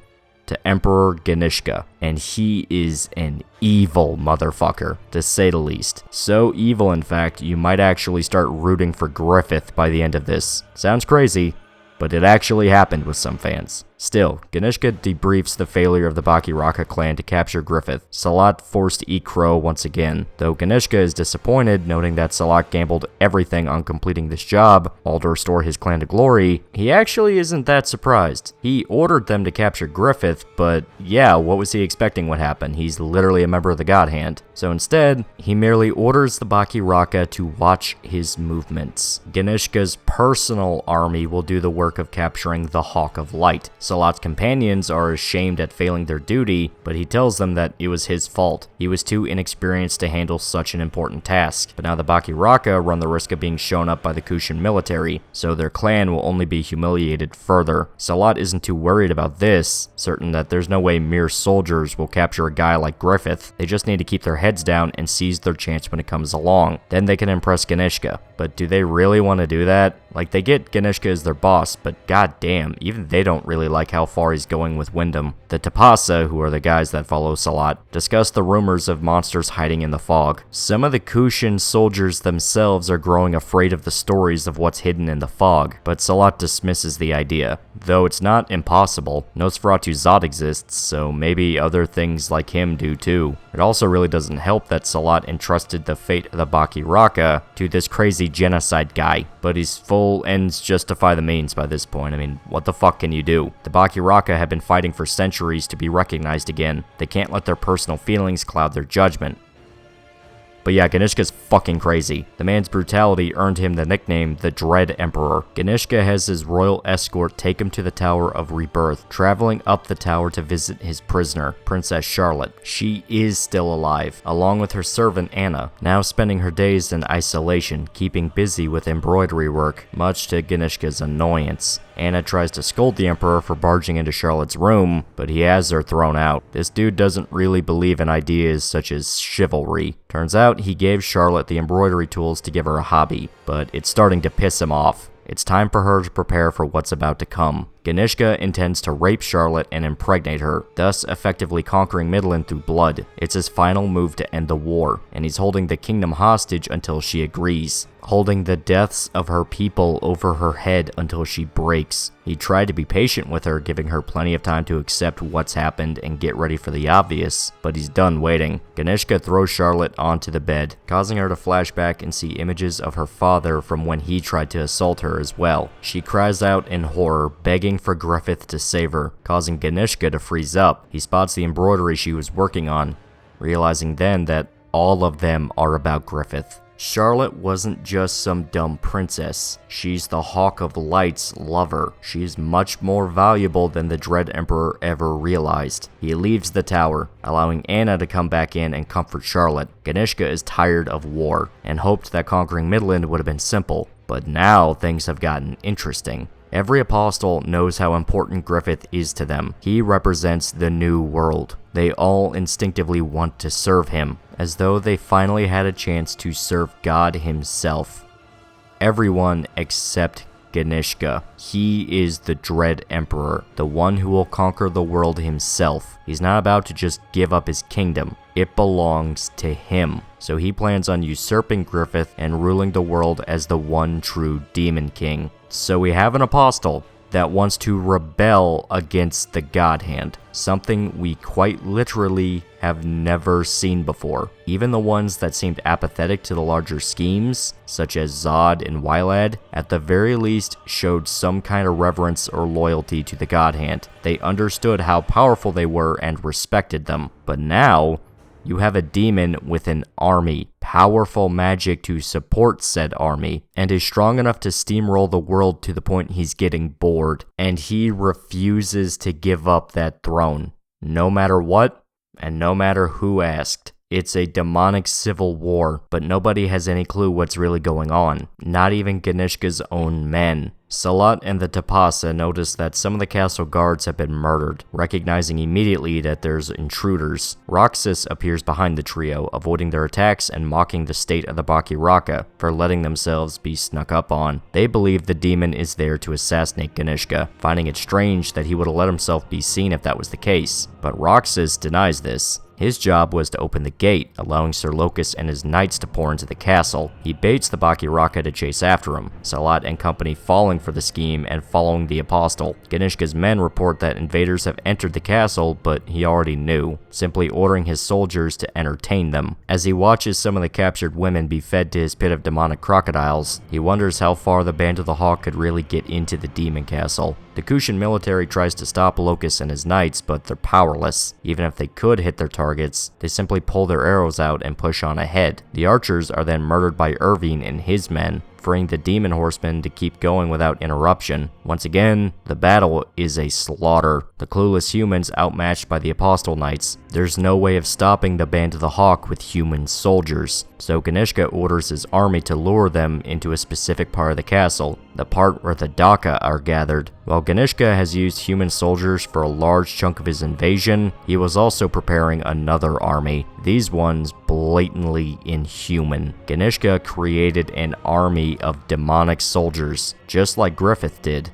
to Emperor Ganishka, and he is an evil motherfucker, to say the least. So evil, in fact, you might actually start rooting for Griffith by the end of this. Sounds crazy, but it actually happened with some fans. Still, Ganishka debriefs the failure of the Bakiraka clan to capture Griffith. Salat forced to eat crow once again, though Ganishka is disappointed, noting that Salat gambled everything on completing this job, all to restore his clan to glory. He actually isn't that surprised. He ordered them to capture Griffith, but yeah, what was he expecting would happen? He's literally a member of the God Hand. So instead, he merely orders the Bakiraka to watch his movements. Ganishka's personal army will do the work of capturing the Hawk of Light. Salat's companions are ashamed at failing their duty, but he tells them that it was his fault. He was too inexperienced to handle such an important task. But now the Bakiraka run the risk of being shown up by the Kushan military, so their clan will only be humiliated further. Salat isn't too worried about this, certain that there's no way mere soldiers will capture a guy like Griffith. They just need to keep their heads down and seize their chance when it comes along. Then they can impress Ganishka. But do they really want to do that? Like, they get Ganishka as their boss, but goddamn, even they don't really like how far he's going with Wyndham. The Tapasa, who are the guys that follow Salat, discuss the rumors of monsters hiding in the fog. Some of the Kushan soldiers themselves are growing afraid of the stories of what's hidden in the fog, but Salat dismisses the idea. Though it's not impossible, Nosferatu Zod exists, so maybe other things like him do too. It also really doesn't help that Salat entrusted the fate of the Bakiraka to this crazy genocide guy, but his full ends justify the means by this point. I mean, what the fuck can you do? The Bakiraka have been fighting for centuries to be recognized again. They can't let their personal feelings cloud their judgment. But yeah, Ganishka's fucking crazy. The man's brutality earned him the nickname the Dread Emperor. Ganishka has his royal escort take him to the Tower of Rebirth, traveling up the tower to visit his prisoner, Princess Charlotte. She is still alive, along with her servant Anna, now spending her days in isolation, keeping busy with embroidery work, much to Ganishka's annoyance. Anna tries to scold the Emperor for barging into Charlotte's room, but he has her thrown out. This dude doesn't really believe in ideas such as chivalry. Turns out he gave Charlotte the embroidery tools to give her a hobby, but it's starting to piss him off. It's time for her to prepare for what's about to come. Ganishka intends to rape Charlotte and impregnate her, thus effectively conquering Midland through blood. It's his final move to end the war, and he's holding the kingdom hostage until she agrees, holding the deaths of her people over her head until she breaks. He tried to be patient with her, giving her plenty of time to accept what's happened and get ready for the obvious, but he's done waiting. Ganishka throws Charlotte onto the bed, causing her to flash back and see images of her father from when he tried to assault her as well. She cries out in horror, begging for Griffith to save her, causing Ganishka to freeze up. He spots the embroidery she was working on, realizing then that all of them are about Griffith. Charlotte wasn't just some dumb princess. She's the Hawk of Light's lover. She's much more valuable than the Dread Emperor ever realized. He leaves the tower, allowing Anna to come back in and comfort Charlotte. Ganishka is tired of war, and hoped that conquering Midland would have been simple. But now things have gotten interesting. Every apostle knows how important Griffith is to them. He represents the new world. They all instinctively want to serve him, as though they finally had a chance to serve God himself. Everyone except Ganishka. He is the Dread Emperor, the one who will conquer the world himself. He's not about to just give up his kingdom. It belongs to him. So he plans on usurping Griffith and ruling the world as the one true Demon King. So we have an apostle that wants to rebel against the God Hand, something we quite literally have never seen before. Even the ones that seemed apathetic to the larger schemes, such as Zod and Wylad, at the very least showed some kind of reverence or loyalty to the God Hand. They understood how powerful they were and respected them. But now, you have a demon with an army, powerful magic to support said army, and is strong enough to steamroll the world to the point he's getting bored, and he refuses to give up that throne, no matter what, and no matter who asked. It's a demonic civil war, but nobody has any clue what's really going on, not even Ganishka's own men. Salat and the Tapasa notice that some of the castle guards have been murdered, recognizing immediately that there's intruders. Roxas appears behind the trio, avoiding their attacks and mocking the state of the Bakiraka for letting themselves be snuck up on. They believe the demon is there to assassinate Ganishka, finding it strange that he would have let himself be seen if that was the case. But Roxas denies this. His job was to open the gate, allowing Sir Locus and his knights to pour into the castle. He baits the Bakiraka to chase after him, Salat and company falling for the scheme and following the apostle. Ganishka's men report that invaders have entered the castle, but he already knew, simply ordering his soldiers to entertain them. As he watches some of the captured women be fed to his pit of demonic crocodiles, he wonders how far the Band of the Hawk could really get into the demon castle. The Kushan military tries to stop Locus and his knights, but they're powerless. Even if they could hit their targets, they simply pull their arrows out and push on ahead. The archers are then murdered by Irvine and his men, freeing the demon horsemen to keep going without interruption. Once again, the battle is a slaughter. The clueless humans outmatched by the Apostle Knights. There's no way of stopping the Band of the Hawk with human soldiers, so Ganishka orders his army to lure them into a specific part of the castle, the part where the Daka are gathered. While Ganishka has used human soldiers for a large chunk of his invasion, he was also preparing another army. These ones blatantly inhuman. Ganishka created an army of demonic soldiers, just like Griffith did,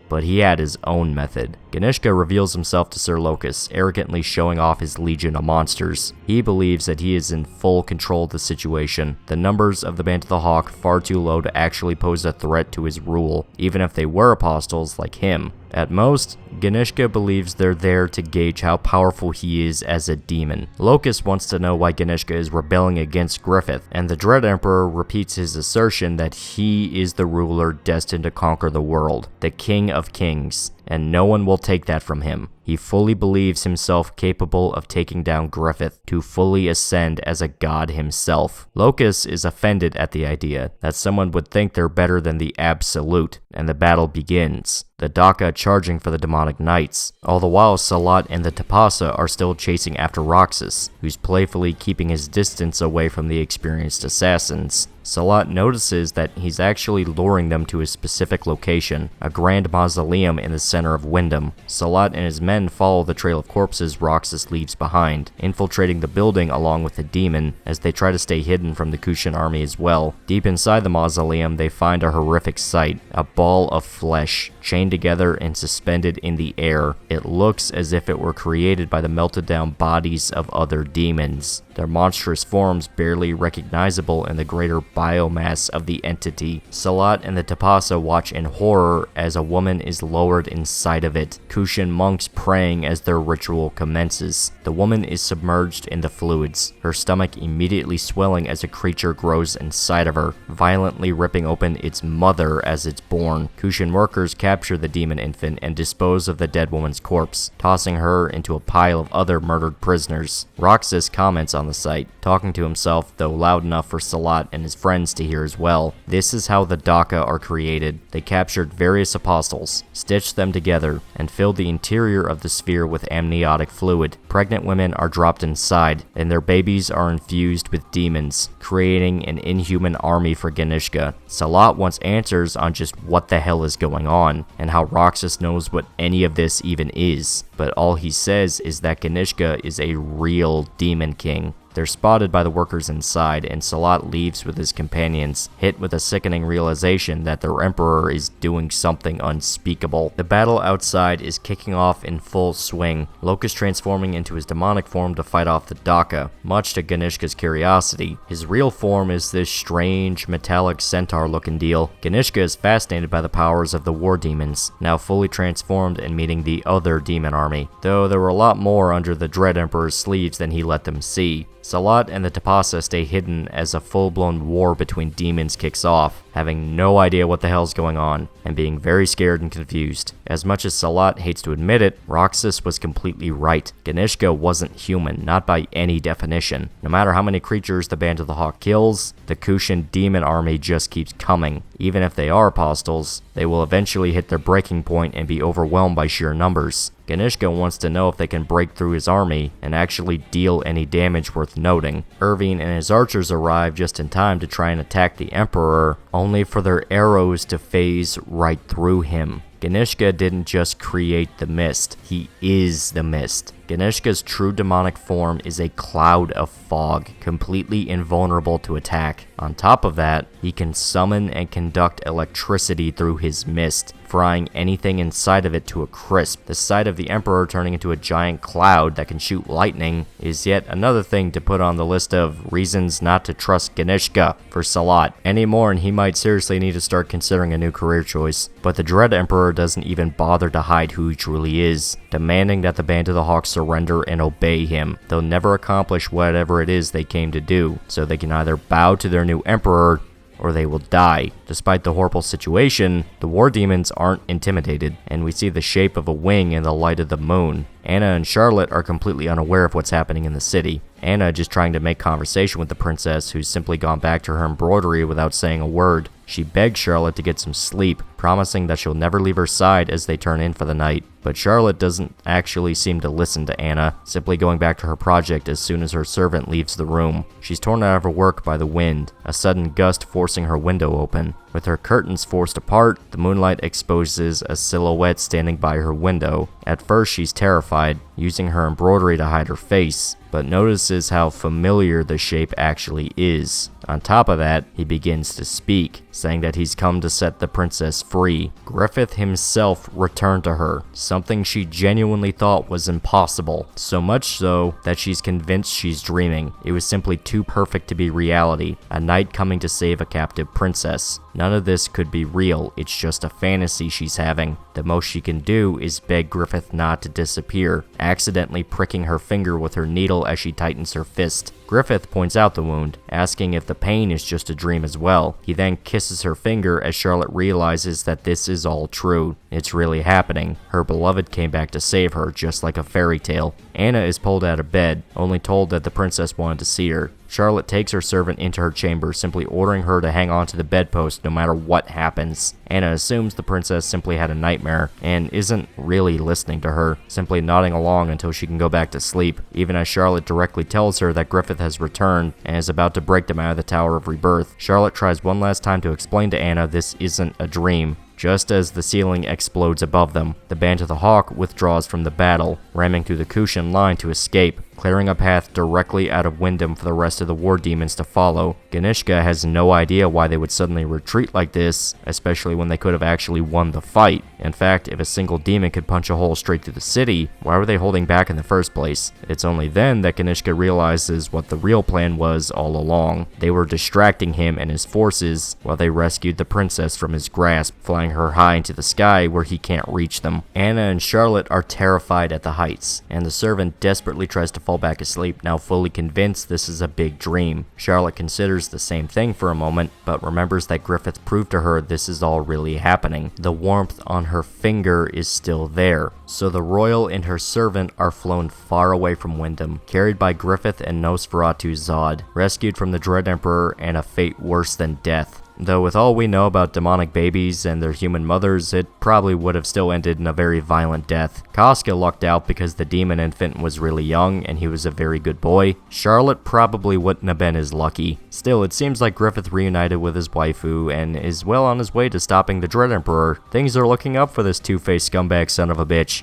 but he had his own method. Ganishka reveals himself to Sir Locus, arrogantly showing off his legion of monsters. He believes that he is in full control of the situation. The numbers of the Band of the Hawk far too low to actually pose a threat to his rule, even if they were apostles like him. At most, Ganishka believes they're there to gauge how powerful he is as a demon. Locus wants to know why Ganishka is rebelling against Griffith, and the Dread Emperor repeats his assertion that he is the ruler destined to conquer the world, the King of Kings, and no one will take that from him. He fully believes himself capable of taking down Griffith to fully ascend as a god himself. Locus is offended at the idea that someone would think they're better than the Absolute, and the battle begins, the Daka charging for the demonic knights. All the while, Salat and the Tapasa are still chasing after Roxas, who's playfully keeping his distance away from the experienced assassins. Salat notices that he's actually luring them to a specific location, a grand mausoleum in the center of Wyndham. Salat and his men follow the trail of corpses Roxas leaves behind, infiltrating the building along with the demon as they try to stay hidden from the Kushan army as well. Deep inside the mausoleum, they find a horrific sight, a ball of flesh, chained together and suspended in the air. It looks as if it were created by the melted down bodies of other demons, their monstrous forms barely recognizable in the greater biomass of the entity. Salat and the Tapasa watch in horror as a woman is lowered inside of it, Kushan monks praying as their ritual commences. The woman is submerged in the fluids, her stomach immediately swelling as a creature grows inside of her, violently ripping open its mother as it's born. Kushan workers capture the demon infant and dispose of the dead woman's corpse, tossing her into a pile of other murdered prisoners. Roxas comments on the sight, talking to himself, though loud enough for Salat and his friends to hear as well. This is how the Daka are created. They captured various apostles, stitched them together, and filled the interior of the sphere with amniotic fluid. Pregnant women are dropped inside, and their babies are infused with demons, creating an inhuman army for Ganishka. Salat wants answers on just what the hell is going on, and how Roxas knows what any of this even is, but all he says is that Ganishka is a real demon king. They're spotted by the workers inside, and Salat leaves with his companions, hit with a sickening realization that their emperor is doing something unspeakable. The battle outside is kicking off in full swing, Locust transforming into his demonic form to fight off the Daka, much to Ganishka's curiosity. His real form is this strange, metallic centaur-looking deal. Ganishka is fascinated by the powers of the war demons, now fully transformed and meeting the other demon army, though there were a lot more under the Dread Emperor's sleeves than he let them see. Salat and the Tapasa stay hidden as a full-blown war between demons kicks off, having no idea what the hell's going on, and being very scared and confused. As much as Salat hates to admit it, Roxas was completely right. Ganishka wasn't human, not by any definition. No matter how many creatures the Band of the Hawk kills, the Kushan demon army just keeps coming. Even if they are apostles, they will eventually hit their breaking point and be overwhelmed by sheer numbers. Ganishka wants to know if they can break through his army and actually deal any damage worth noting. Irving and his archers arrive just in time to try and attack the Emperor, only for their arrows to phase right through him. Ganishka didn't just create the mist, he is the mist. Ganishka's true demonic form is a cloud of fog, completely invulnerable to attack. On top of that, he can summon and conduct electricity through his mist, frying anything inside of it to a crisp. The sight of the Emperor turning into a giant cloud that can shoot lightning is yet another thing to put on the list of reasons not to trust Ganishka for Salat anymore, and he might seriously need to start considering a new career choice. But the Dread Emperor doesn't even bother to hide who he truly is, demanding that the Band of the Hawk surrender and obey him. They'll never accomplish whatever it is they came to do, so they can either bow to their new emperor or they will die. Despite the horrible situation, the war demons aren't intimidated, and we see the shape of a wing in the light of the moon. Anna and Charlotte are completely unaware of what's happening in the city. Anna just trying to make conversation with the princess, who's simply gone back to her embroidery without saying a word. She begs Charlotte to get some sleep, promising that she'll never leave her side as they turn in for the night. But Charlotte doesn't actually seem to listen to Anna, simply going back to her project as soon as her servant leaves the room. She's torn out of her work by the wind, a sudden gust forcing her window open. With her curtains forced apart, the moonlight exposes a silhouette standing by her window. At first she's terrified, using her embroidery to hide her face, but notices how familiar the shape actually is. On top of that, he begins to speak, saying that he's come to set the princess free. Griffith himself returned to her, something she genuinely thought was impossible, so much so that she's convinced she's dreaming. It was simply too perfect to be reality, a knight coming to save a captive princess. None of this could be real, it's just a fantasy she's having. The most she can do is beg Griffith not to disappear, accidentally pricking her finger with her needle as she tightens her fist. Griffith points out the wound, asking if the pain is just a dream as well. He then kisses her finger as Charlotte realizes that this is all true. It's really happening. Her beloved came back to save her, just like a fairy tale. Anna is pulled out of bed, only told that the princess wanted to see her. Charlotte takes her servant into her chamber, simply ordering her to hang on to the bedpost no matter what happens. Anna assumes the princess simply had a nightmare, and isn't really listening to her, simply nodding along until she can go back to sleep, even as Charlotte directly tells her that Griffith has returned and is about to break them out of the Tower of Rebirth. Charlotte tries one last time to explain to Anna this isn't a dream. Just as the ceiling explodes above them, the Band of the Hawk withdraws from the battle, ramming through the Kushan line to escape, clearing a path directly out of Wyndham for the rest of the war demons to follow. Ganishka has no idea why they would suddenly retreat like this, especially when they could have actually won the fight. In fact, if a single demon could punch a hole straight through the city, why were they holding back in the first place? It's only then that Ganishka realizes what the real plan was all along. They were distracting him and his forces while they rescued the princess from his grasp, flying her high into the sky where he can't reach them. Anna and Charlotte are terrified at the heights, and the servant desperately tries to fall back asleep, now fully convinced this is a big dream. Charlotte considers the same thing for a moment, but remembers that Griffith proved to her this is all really happening. The warmth on her finger is still there. So the royal and her servant are flown far away from Wyndham, carried by Griffith and Nosferatu Zod, rescued from the Dread Emperor and a fate worse than death. Though with all we know about demonic babies and their human mothers, it probably would have still ended in a very violent death. Casca lucked out because the demon infant was really young and he was a very good boy. Charlotte probably wouldn't have been as lucky. Still, it seems like Griffith reunited with his waifu and is well on his way to stopping the Dread Emperor. Things are looking up for this two-faced scumbag son of a bitch.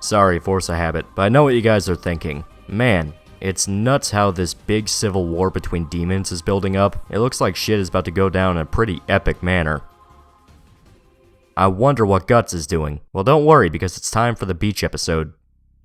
Sorry, force of habit, but I know what you guys are thinking. Man, It's nuts how this big civil war between demons is building up. It looks like shit is about to go down in a pretty epic manner. I wonder what Guts is doing. Well, don't worry, because it's time for the beach episode.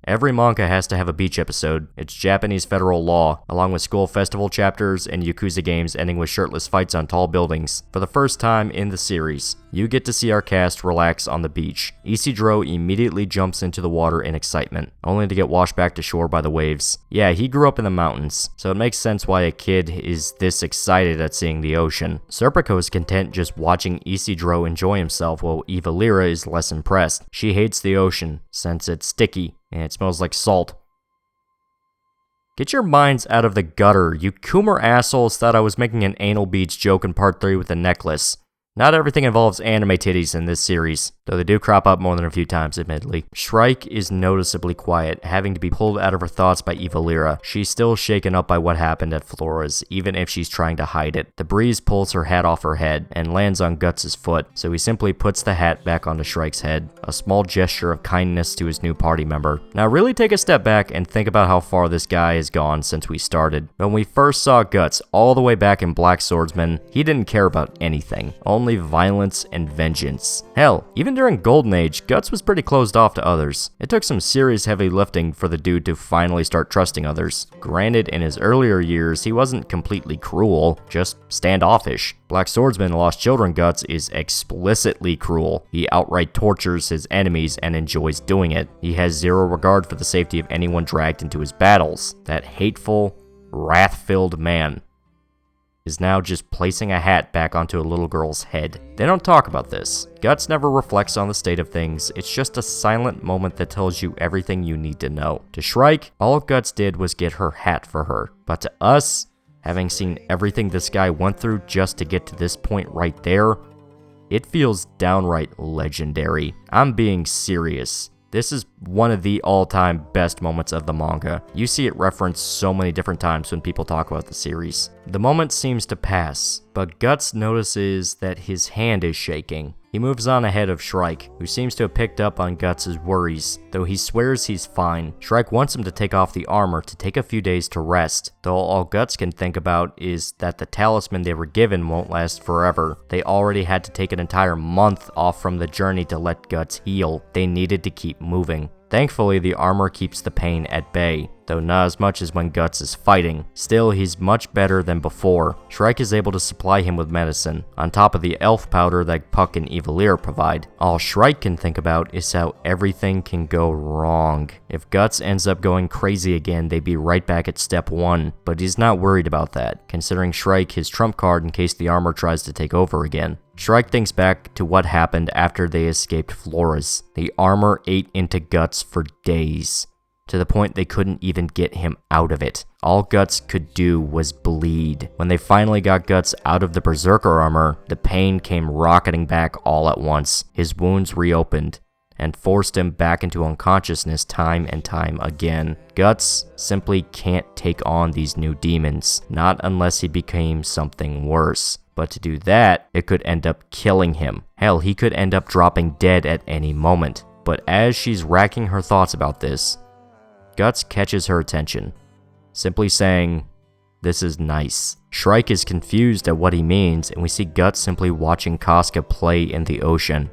Every manga has to have a beach episode. It's Japanese federal law, along with school festival chapters and Yakuza games ending with shirtless fights on tall buildings. For the first time in the series, you get to see our cast relax on the beach. Isidro immediately jumps into the water in excitement, only to get washed back to shore by the waves. Yeah, he grew up in the mountains, so it makes sense why a kid is this excited at seeing the ocean. Serpico is content just watching Isidro enjoy himself, while Eva Lyra is less impressed. She hates the ocean, since it's sticky and it smells like salt. Get your minds out of the gutter. You Coomer assholes thought I was making an anal beads joke in part 3 with the necklace. Not everything involves anime titties in this series, though they do crop up more than a few times, admittedly. Shrike is noticeably quiet, having to be pulled out of her thoughts by Eva Lyra. She's still shaken up by what happened at Flora's, even if she's trying to hide it. The breeze pulls her hat off her head and lands on Guts' foot, so he simply puts the hat back onto Shrike's head, a small gesture of kindness to his new party member. Now really take a step back and think about how far this guy has gone since we started. When we first saw Guts all the way back in Blackswordsman, he didn't care about anything. Only violence and vengeance. Hell, even during Golden Age, Guts was pretty closed off to others. It took some serious heavy lifting for the dude to finally start trusting others. Granted, in his earlier years, he wasn't completely cruel, just standoffish. Blackswordsman Lost Children Guts is explicitly cruel. He outright tortures his enemies and enjoys doing it. He has zero regard for the safety of anyone dragged into his battles. That hateful, wrath-filled man is now just placing a hat back onto a little girl's head. They don't talk about this. Guts never reflects on the state of things. It's just a silent moment that tells you everything you need to know. To Shrike, all Guts did was get her hat for her. But to us, having seen everything this guy went through just to get to this point right there, it feels downright legendary. I'm being serious. This is one of the all-time best moments of the manga. You see it referenced so many different times when people talk about the series. The moment seems to pass, but Guts notices that his hand is shaking. He moves on ahead of Shrike, who seems to have picked up on Guts' worries, though he swears he's fine. Shrike wants him to take off the armor to take a few days to rest, though all Guts can think about is that the talisman they were given won't last forever. They already had to take an entire month off from the journey to let Guts heal. They needed to keep moving. Thankfully, the armor keeps the pain at bay, though not as much as when Guts is fighting. Still, he's much better than before. Shrike is able to supply him with medicine, on top of the elf powder that Puck and Eva Lyra provide. All Shrike can think about is how everything can go wrong. If Guts ends up going crazy again, they'd be right back at step 1, but he's not worried about that, considering Shrike his trump card in case the armor tries to take over again. Shrike thinks back to what happened after they escaped Flora's. The armor ate into Guts for days, to the point they couldn't even get him out of it. All Guts could do was bleed. When they finally got Guts out of the Berserker armor, the pain came rocketing back all at once. His wounds reopened and forced him back into unconsciousness time and time again. Guts simply can't take on these new demons, not unless he became something worse. But to do that, it could end up killing him. Hell, he could end up dropping dead at any moment. But as she's racking her thoughts about this, Guts catches her attention, simply saying, "This is nice." Shrike is confused at what he means, and we see Guts simply watching Casca play in the ocean,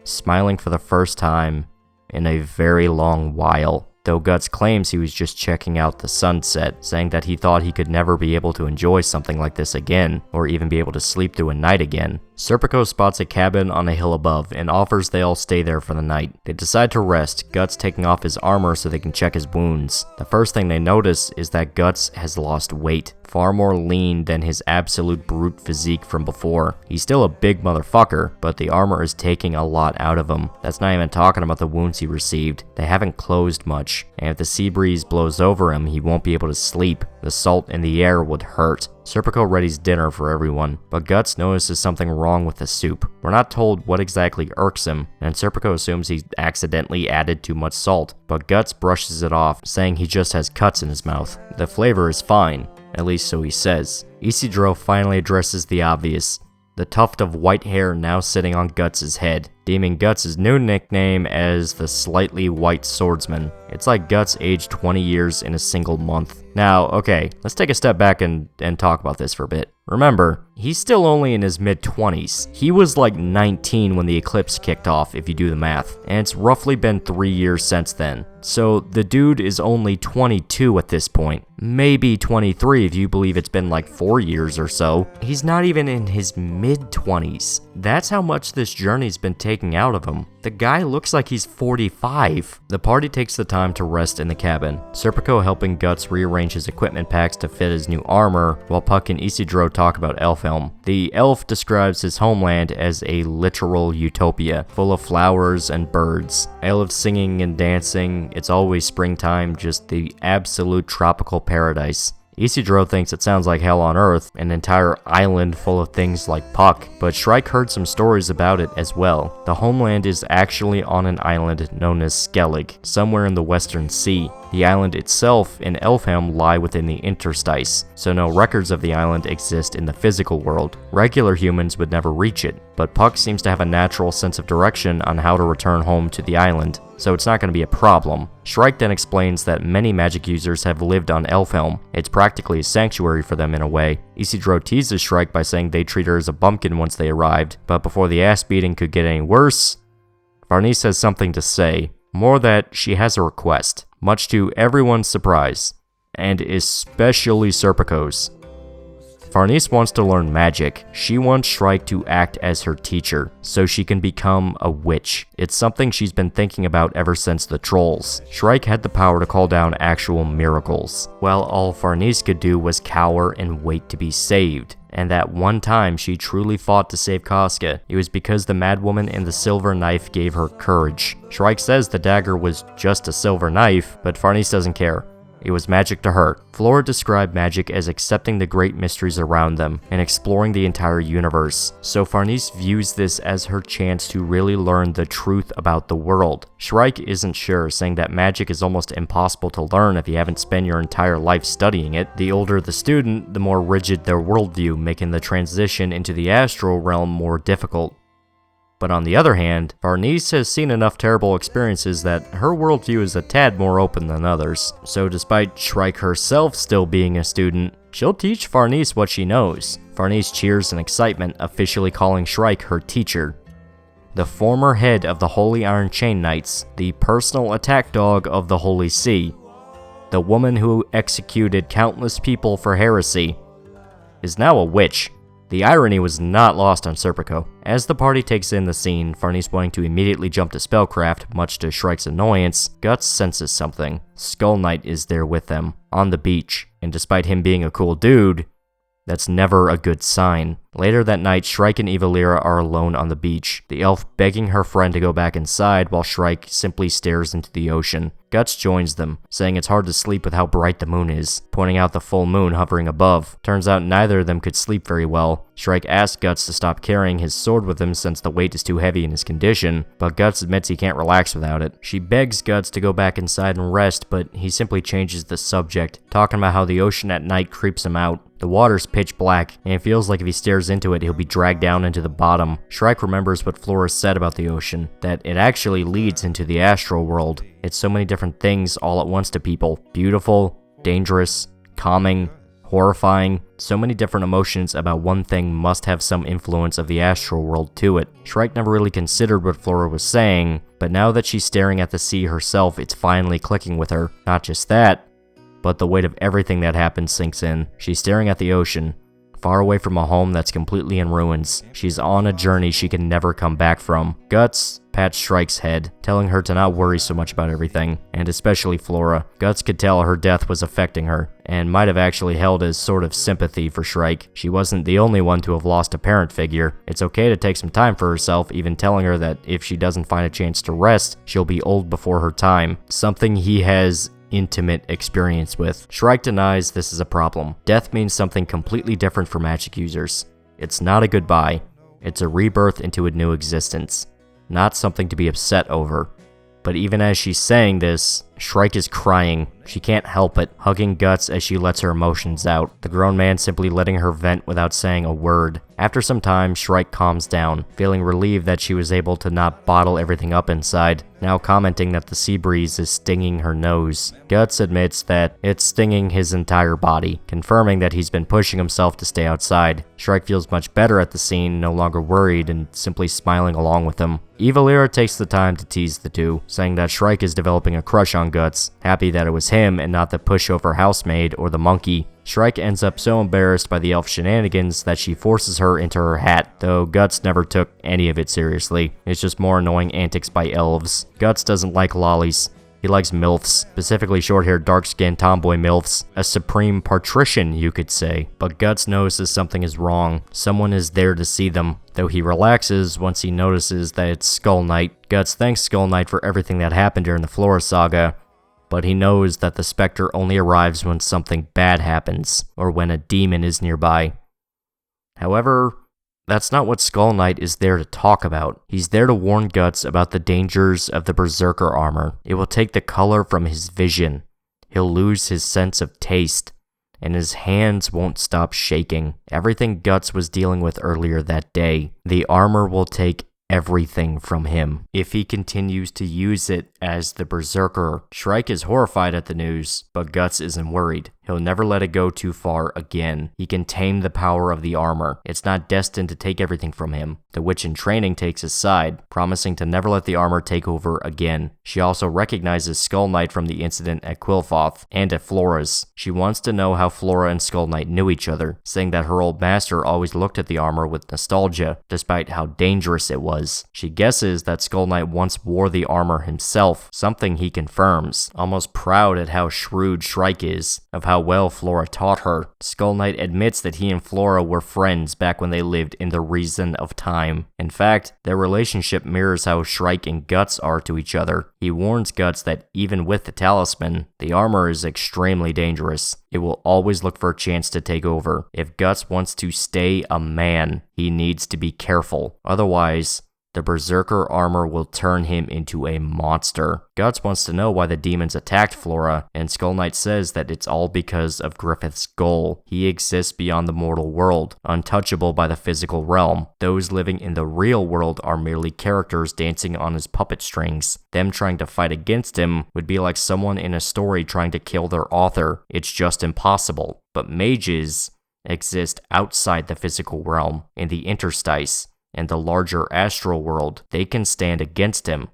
smiling for the first time in a very long while. Though Guts claims he was just checking out the sunset, saying that he thought he could never be able to enjoy something like this again, or even be able to sleep through a night again. Serpico spots a cabin on a hill above and offers they all stay there for the night. They decide to rest, Guts taking off his armor so they can check his wounds. The first thing they notice is that Guts has lost weight, far more lean than his absolute brute physique from before. He's still a big motherfucker, but the armor is taking a lot out of him. That's not even talking about the wounds he received. They haven't closed much, and if the sea breeze blows over him, he won't be able to sleep. The salt in the air would hurt. Serpico readies dinner for everyone, but Guts notices something wrong with the soup. We're not told what exactly irks him, and Serpico assumes he accidentally added too much salt, but Guts brushes it off, saying he just has cuts in his mouth. The flavor is fine, at least so he says. Isidro finally addresses the obvious. the tuft of white hair now sitting on Guts' head, deeming Guts' new nickname as the Slightly White Swordsman. It's like Guts aged 20 years in a single month. Now, okay, let's take a step back and talk about this for a bit. Remember, he's still only in his mid-20s. He was like 19 when the eclipse kicked off, if you do the math, and it's roughly been 3 years since then. So the dude is only 22 at this point. Maybe 23 if you believe it's been like 4 years or so. He's not even in his mid-20s. That's how much this journey's been taking out of him. The guy looks like he's 45. The party takes the time to rest in the cabin, Serpico helping Guts rearrange his equipment packs to fit his new armor, while Puck and Isidro talk about Elfhelm. The elf describes his homeland as a literal utopia, full of flowers and birds. I love singing and dancing, it's always springtime, just the absolute tropical paradise. Isidro thinks it sounds like hell on Earth, an entire island full of things like Puck, but Shrike heard some stories about it as well. The homeland is actually on an island known as Skellig, somewhere in the Western Sea. The island itself and Elfhelm lie within the interstice, so no records of the island exist in the physical world. Regular humans would never reach it, but Puck seems to have a natural sense of direction on how to return home to the island, so it's not going to be a problem. Shrike then explains that many magic users have lived on Elfhelm. It's practically a sanctuary for them in a way. Isidro teases Shrike by saying they treat her as a bumpkin once they arrived, but before the ass beating could get any worse, Farnese has something to say. More that she has a request, much to everyone's surprise, and especially Serpico's. Farnese wants to learn magic. She wants Shrike to act as her teacher, so she can become a witch. It's something she's been thinking about ever since the trolls. Shrike had the power to call down actual miracles, while all Farnese could do was cower and wait to be saved. And that one time she truly fought to save Casca, it was because the madwoman and the silver knife gave her courage. Shrike says the dagger was just a silver knife, but Farnese doesn't care. It was magic to her. Flora described magic as accepting the great mysteries around them and exploring the entire universe, so Farnese views this as her chance to really learn the truth about the world. Shrike isn't sure, saying that magic is almost impossible to learn if you haven't spent your entire life studying it. The older the student, the more rigid their worldview, making the transition into the astral realm more difficult. But on the other hand, Farnese has seen enough terrible experiences that her worldview is a tad more open than others. So despite Shrike herself still being a student, she'll teach Farnese what she knows. Farnese cheers in excitement, officially calling Shrike her teacher. The former head of the Holy Iron Chain Knights, the personal attack dog of the Holy See, the woman who executed countless people for heresy, is now a witch. The irony was not lost on Serpico. As the party takes in the scene, Farnese wanting to immediately jump to spellcraft, much to Shrike's annoyance, Guts senses something. Skull Knight is there with them, on the beach, and despite him being a cool dude, that's never a good sign. Later that night, Shrike and Evalira are alone on the beach, the elf begging her friend to go back inside while Shrike simply stares into the ocean. Guts joins them, saying it's hard to sleep with how bright the moon is, pointing out the full moon hovering above. Turns out neither of them could sleep very well. Shrike asks Guts to stop carrying his sword with him since the weight is too heavy in his condition, but Guts admits he can't relax without it. She begs Guts to go back inside and rest, but he simply changes the subject, talking about how the ocean at night creeps him out. The water's pitch black, and it feels like if he stares into it, he'll be dragged down into the bottom. Shrike remembers what Flora said about the ocean, that it actually leads into the astral world. It's so many different things all at once to people. Beautiful, dangerous, calming, horrifying. So many different emotions about one thing must have some influence of the astral world to it. Shrike never really considered what Flora was saying, but now that she's staring at the sea herself, it's finally clicking with her. Not just that, but the weight of everything that happened sinks in. She's staring at the ocean, far away from a home that's completely in ruins. She's on a journey she can never come back from. Guts pats Shrike's head, telling her to not worry so much about everything, and especially Flora. Guts could tell her death was affecting her, and might have actually held as sort of sympathy for Shrike. She wasn't the only one to have lost a parent figure. It's okay to take some time for herself, even telling her that if she doesn't find a chance to rest, she'll be old before her time. Something he has intimate experience with. Shrike denies this is a problem. Death means something completely different for magic users. It's not a goodbye. It's a rebirth into a new existence. Not something to be upset over. But even as she's saying this, Shrike is crying. She can't help it, hugging Guts as she lets her emotions out, the grown man simply letting her vent without saying a word. After some time, Shrike calms down, feeling relieved that she was able to not bottle everything up inside, now commenting that the sea breeze is stinging her nose. Guts admits that it's stinging his entire body, confirming that he's been pushing himself to stay outside. Shrike feels much better at the scene, no longer worried and simply smiling along with him. Evilira takes the time to tease the two, saying that Shrike is developing a crush on Guts, happy that it was him and not the pushover housemaid or the monkey. Shrike ends up so embarrassed by the elf shenanigans that she forces her into her hat, though Guts never took any of it seriously. It's just more annoying antics by elves. Guts doesn't like lollies. He likes MILFs, specifically short-haired, dark-skinned tomboy MILFs. A supreme patrician, you could say. But Guts notices something is wrong. Someone is there to see them, though he relaxes once he notices that it's Skull Knight. Guts thanks Skull Knight for everything that happened during the Flora Saga, but he knows that the Spectre only arrives when something bad happens, or when a demon is nearby. However, that's not what Skull Knight is there to talk about. He's there to warn Guts about the dangers of the Berserker armor. It will take the color from his vision. He'll lose his sense of taste, and his hands won't stop shaking. Everything Guts was dealing with earlier that day, the armor will take everything from him if he continues to use it as the Berserker. Shrike is horrified at the news, but Guts isn't worried. He'll never let it go too far again. He can tame the power of the armor. It's not destined to take everything from him. The witch in training takes his side, promising to never let the armor take over again. She also recognizes Skull Knight from the incident at Quillfoth and at Flora's. She wants to know how Flora and Skull Knight knew each other, saying that her old master always looked at the armor with nostalgia, despite how dangerous it was. She guesses that Skull Knight once wore the armor himself, something he confirms, almost proud at how shrewd Shrike is, of how well Flora taught her. Skull Knight admits that he and Flora were friends back when they lived in the Reason of Time. In fact, their relationship mirrors how Shrike and Guts are to each other. He warns Guts that even with the talisman, the armor is extremely dangerous. It will always look for a chance to take over. If Guts wants to stay a man, he needs to be careful. Otherwise, the Berserker armor will turn him into a monster. Guts wants to know why the demons attacked Flora, and Skull Knight says that it's all because of Griffith's goal. He exists beyond the mortal world, untouchable by the physical realm. Those living in the real world are merely characters dancing on his puppet strings. Them trying to fight against him would be like someone in a story trying to kill their author. It's just impossible. But mages exist outside the physical realm, in the interstice, and the larger astral world. They can stand against him,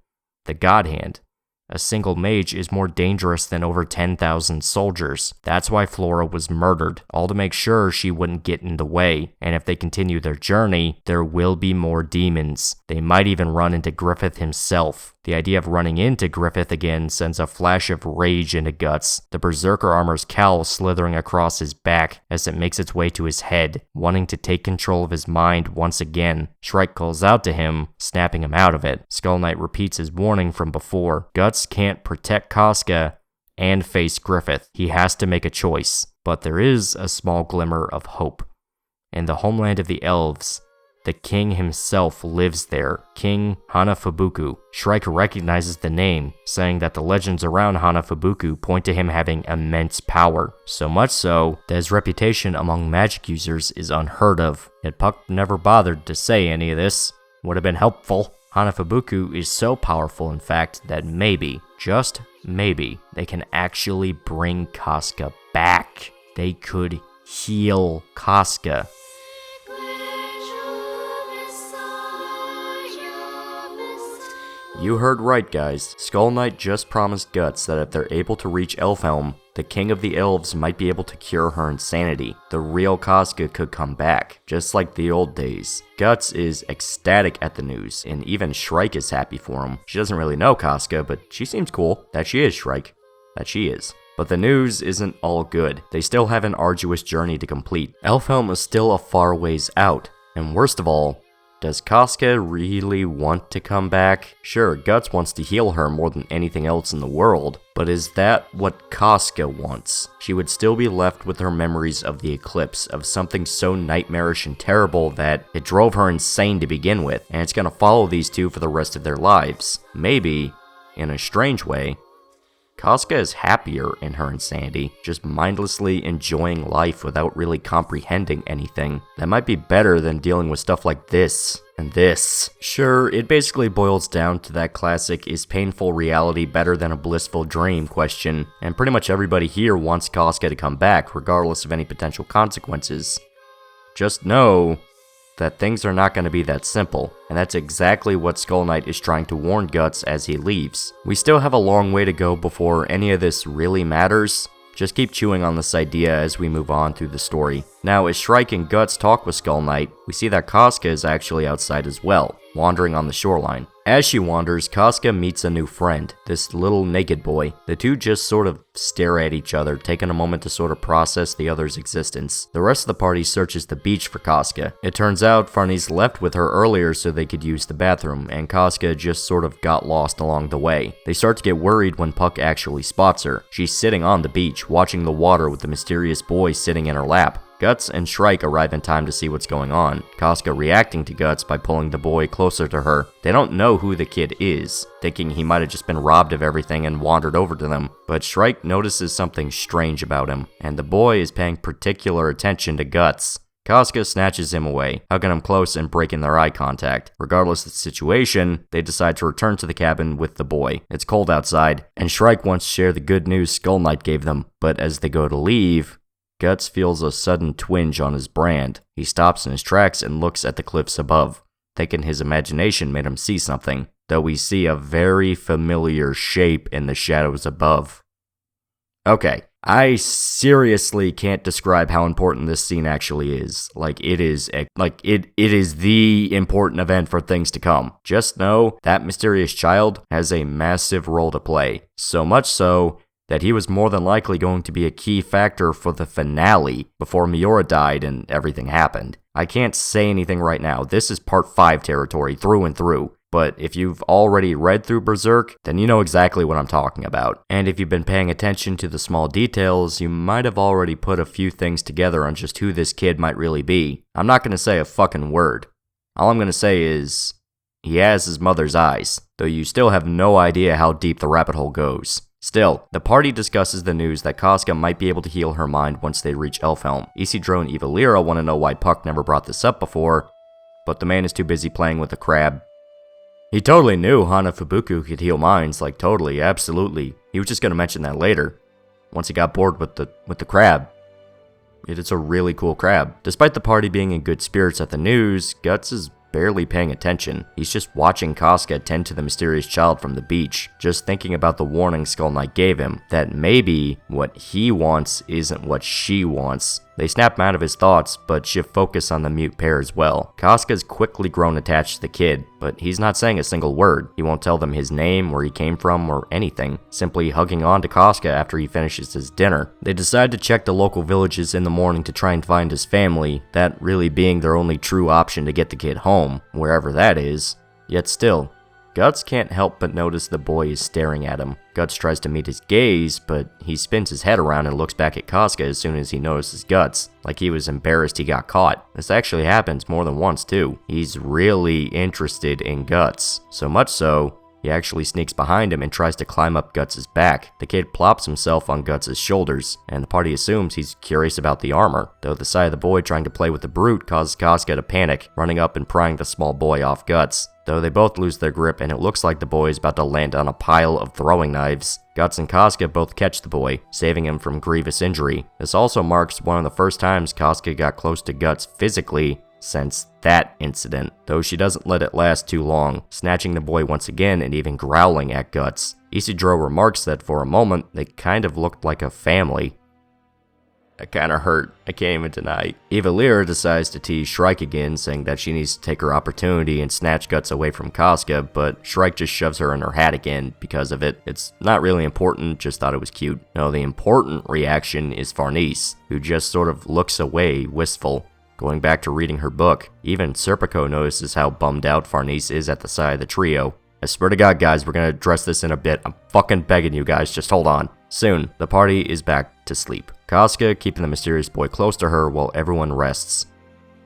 the God Hand. A single mage is more dangerous than over 10,000 soldiers. That's why Flora was murdered, all to make sure she wouldn't get in the way. And if they continue their journey, there will be more demons. They might even run into Griffith himself. The idea of running into Griffith again sends a flash of rage into Guts, the Berserker armor's cowl slithering across his back as it makes its way to his head, wanting to take control of his mind once again. Shrike calls out to him, snapping him out of it. Skull Knight repeats his warning from before. Guts can't protect Casca and face Griffith. He has to make a choice. But there is a small glimmer of hope. In the homeland of the elves, the king himself lives there, King Hanafubuku. Shrike recognizes the name, saying that the legends around Hanafubuku point to him having immense power. So much so that his reputation among magic users is unheard of. Yet Puck never bothered to say any of this. Would have been helpful. Hanafubuku is so powerful, in fact, that maybe, just maybe, they can actually bring Casca back. They could heal Casca. You heard right, guys. Skull Knight just promised Guts that if they're able to reach Elfhelm, the King of the Elves might be able to cure her insanity. The real Casca could come back, just like the old days. Guts is ecstatic at the news, and even Shrike is happy for him. She doesn't really know Casca, but she seems cool. That she is, Shrike. That she is. But the news isn't all good. They still have an arduous journey to complete. Elfhelm is still a far ways out, and worst of all, does Casca really want to come back? Sure, Guts wants to heal her more than anything else in the world, but is that what Casca wants? She would still be left with her memories of the eclipse, of something so nightmarish and terrible that it drove her insane to begin with, and it's gonna follow these two for the rest of their lives. Maybe, in a strange way, Casca is happier in her insanity, just mindlessly enjoying life without really comprehending anything. That might be better than dealing with stuff like this and this. Sure, it basically boils down to that classic "is painful reality better than a blissful dream" question, and pretty much everybody here wants Casca to come back, regardless of any potential consequences. Just know that things are not going to be that simple, and that's exactly what Skull Knight is trying to warn Guts as he leaves. We still have a long way to go before any of this really matters. Just keep chewing on this idea as we move on through the story. Now, as Shrike and Guts talk with Skull Knight, we see that Casca is actually outside as well, wandering on the shoreline. As she wanders, Casca meets a new friend, this little naked boy. The two just sort of stare at each other, taking a moment to sort of process the other's existence. The rest of the party searches the beach for Casca. It turns out Farnese left with her earlier so they could use the bathroom, and Casca just sort of got lost along the way. They start to get worried when Puck actually spots her. She's sitting on the beach, watching the water with the mysterious boy sitting in her lap. Guts and Shrike arrive in time to see what's going on, Casca reacting to Guts by pulling the boy closer to her. They don't know who the kid is, thinking he might have just been robbed of everything and wandered over to them, but Shrike notices something strange about him, and the boy is paying particular attention to Guts. Casca snatches him away, hugging him close and breaking their eye contact. Regardless of the situation, they decide to return to the cabin with the boy. It's cold outside, and Shrike wants to share the good news Skull Knight gave them, but as they go to leave, Guts feels a sudden twinge on his brand. He stops in his tracks and looks at the cliffs above, thinking his imagination made him see something, though we see a very familiar shape in the shadows above. Okay, I seriously can't describe how important this scene actually is. It is the important event for things to come. Just know that mysterious child has a massive role to play, so much so that he was more than likely going to be a key factor for the finale before Miura died and everything happened. I can't say anything right now. This is part 5 territory through and through. But if you've already read through Berserk, then you know exactly what I'm talking about. And if you've been paying attention to the small details, you might have already put a few things together on just who this kid might really be. I'm not going to say a fucking word. All I'm going to say is, he has his mother's eyes, though you still have no idea how deep the rabbit hole goes. Still, the party discusses the news that Casca might be able to heal her mind once they reach Elfhelm. Isidro and Evalira want to know why Puck never brought this up before, but the man is too busy playing with the crab. He totally knew Hana Fubuku could heal minds, totally, absolutely. He was just going to mention that later, once he got bored with the crab. It is a really cool crab. Despite the party being in good spirits at the news, Guts is barely paying attention. He's just watching Casca tend to the mysterious child from the beach, just thinking about the warning Skull Knight gave him, that maybe what he wants isn't what she wants. They snap him out of his thoughts, but shift focus on the mute pair as well. Casca's quickly grown attached to the kid, but he's not saying a single word. He won't tell them his name, where he came from, or anything, simply hugging on to Casca after he finishes his dinner. They decide to check the local villages in the morning to try and find his family, that really being their only true option to get the kid home, wherever that is. Yet still, Guts can't help but notice the boy is staring at him. Guts tries to meet his gaze, but he spins his head around and looks back at Casca as soon as he notices Guts, like he was embarrassed he got caught. This actually happens more than once too. He's really interested in Guts, so much so, he actually sneaks behind him and tries to climb up Guts' back. The kid plops himself on Guts' shoulders, and the party assumes he's curious about the armor, though the sight of the boy trying to play with the brute causes Casca to panic, running up and prying the small boy off Guts. Though they both lose their grip and it looks like the boy is about to land on a pile of throwing knives, Guts and Casca both catch the boy, saving him from grievous injury. This also marks one of the first times Casca got close to Guts physically since that incident, though she doesn't let it last too long, snatching the boy once again and even growling at Guts. Isidro remarks that for a moment they kind of looked like a family. That kinda hurt, I can't even deny. Evalira decides to tease Shrike again, saying that she needs to take her opportunity and snatch Guts away from Casca, but Shrike just shoves her in her hat again because of it. It's not really important, just thought it was cute. No, the important reaction is Farnese, who just sort of looks away, wistful. Going back to reading her book, even Serpico notices how bummed out Farnese is at the sight of the trio. I swear to God, guys, we're gonna address this in a bit. I'm fucking begging you guys, just hold on. Soon, the party is back to sleep. Casca keeping the mysterious boy close to her while everyone rests.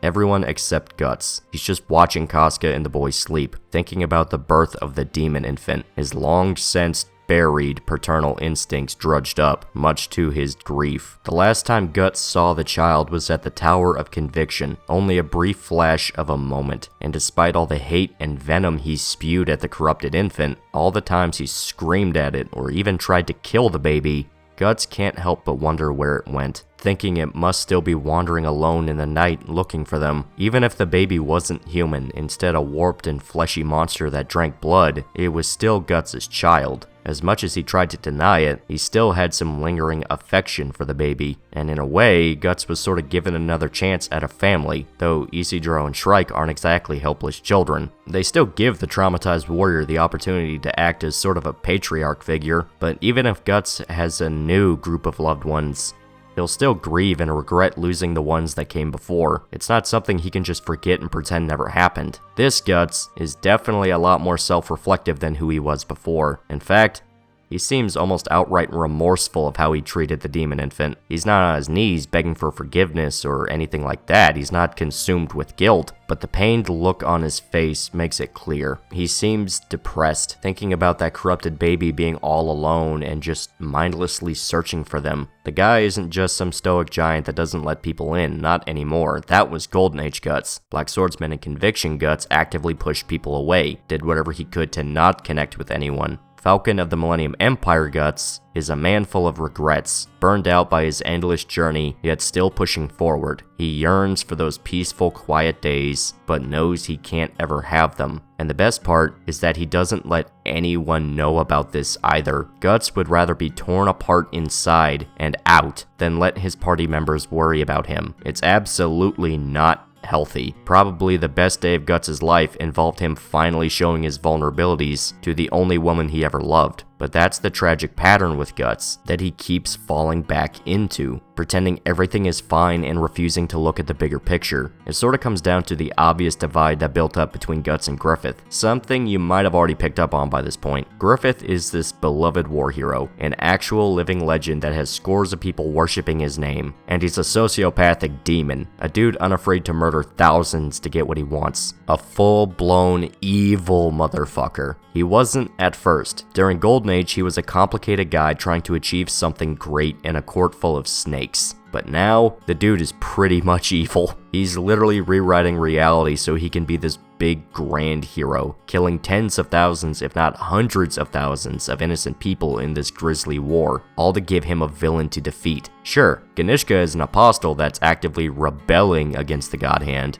Everyone except Guts. He's just watching Casca and the boy sleep, thinking about the birth of the demon infant, his long-sensed buried paternal instincts drudged up, much to his grief. The last time Guts saw the child was at the Tower of Conviction, only a brief flash of a moment, and despite all the hate and venom he spewed at the corrupted infant, all the times he screamed at it or even tried to kill the baby, Guts can't help but wonder where it went, thinking it must still be wandering alone in the night looking for them. Even if the baby wasn't human, instead a warped and fleshy monster that drank blood, it was still Guts' child. As much as he tried to deny it, he still had some lingering affection for the baby, and in a way, Guts was sort of given another chance at a family, though Isidro and Shrike aren't exactly helpless children. They still give the traumatized warrior the opportunity to act as sort of a patriarch figure, but even if Guts has a new group of loved ones, he'll still grieve and regret losing the ones that came before. It's not something he can just forget and pretend never happened. This Guts is definitely a lot more self-reflective than who he was before. In fact, he seems almost outright remorseful of how he treated the demon infant. He's not on his knees begging for forgiveness or anything like that. He's not consumed with guilt, but the pained look on his face makes it clear. He seems depressed, thinking about that corrupted baby being all alone and just mindlessly searching for them. The guy isn't just some stoic giant that doesn't let people in, not anymore. That was Golden Age Guts. Blackswordsman and Conviction Guts actively pushed people away, did whatever he could to not connect with anyone. Falcon of the Millennium Empire Guts is a man full of regrets, burned out by his endless journey, yet still pushing forward. He yearns for those peaceful, quiet days, but knows he can't ever have them. And the best part is that he doesn't let anyone know about this either. Guts would rather be torn apart inside and out than let his party members worry about him. It's absolutely not healthy. Probably the best day of Guts' life involved him finally showing his vulnerabilities to the only woman he ever loved. But that's the tragic pattern with Guts that he keeps falling back into, pretending everything is fine and refusing to look at the bigger picture. It sort of comes down to the obvious divide that built up between Guts and Griffith, something you might have already picked up on by this point. Griffith is this beloved war hero, an actual living legend that has scores of people worshipping his name, and he's a sociopathic demon, a dude unafraid to murder thousands to get what he wants. A full-blown evil motherfucker. He wasn't at first. During Golden Age, he was a complicated guy trying to achieve something great in a court full of snakes. But now, the dude is pretty much evil. He's literally rewriting reality so he can be this big, grand hero, killing tens of thousands, if not hundreds of thousands, of innocent people in this grisly war, all to give him a villain to defeat. Sure, Ganishka is an apostle that's actively rebelling against the God Hand,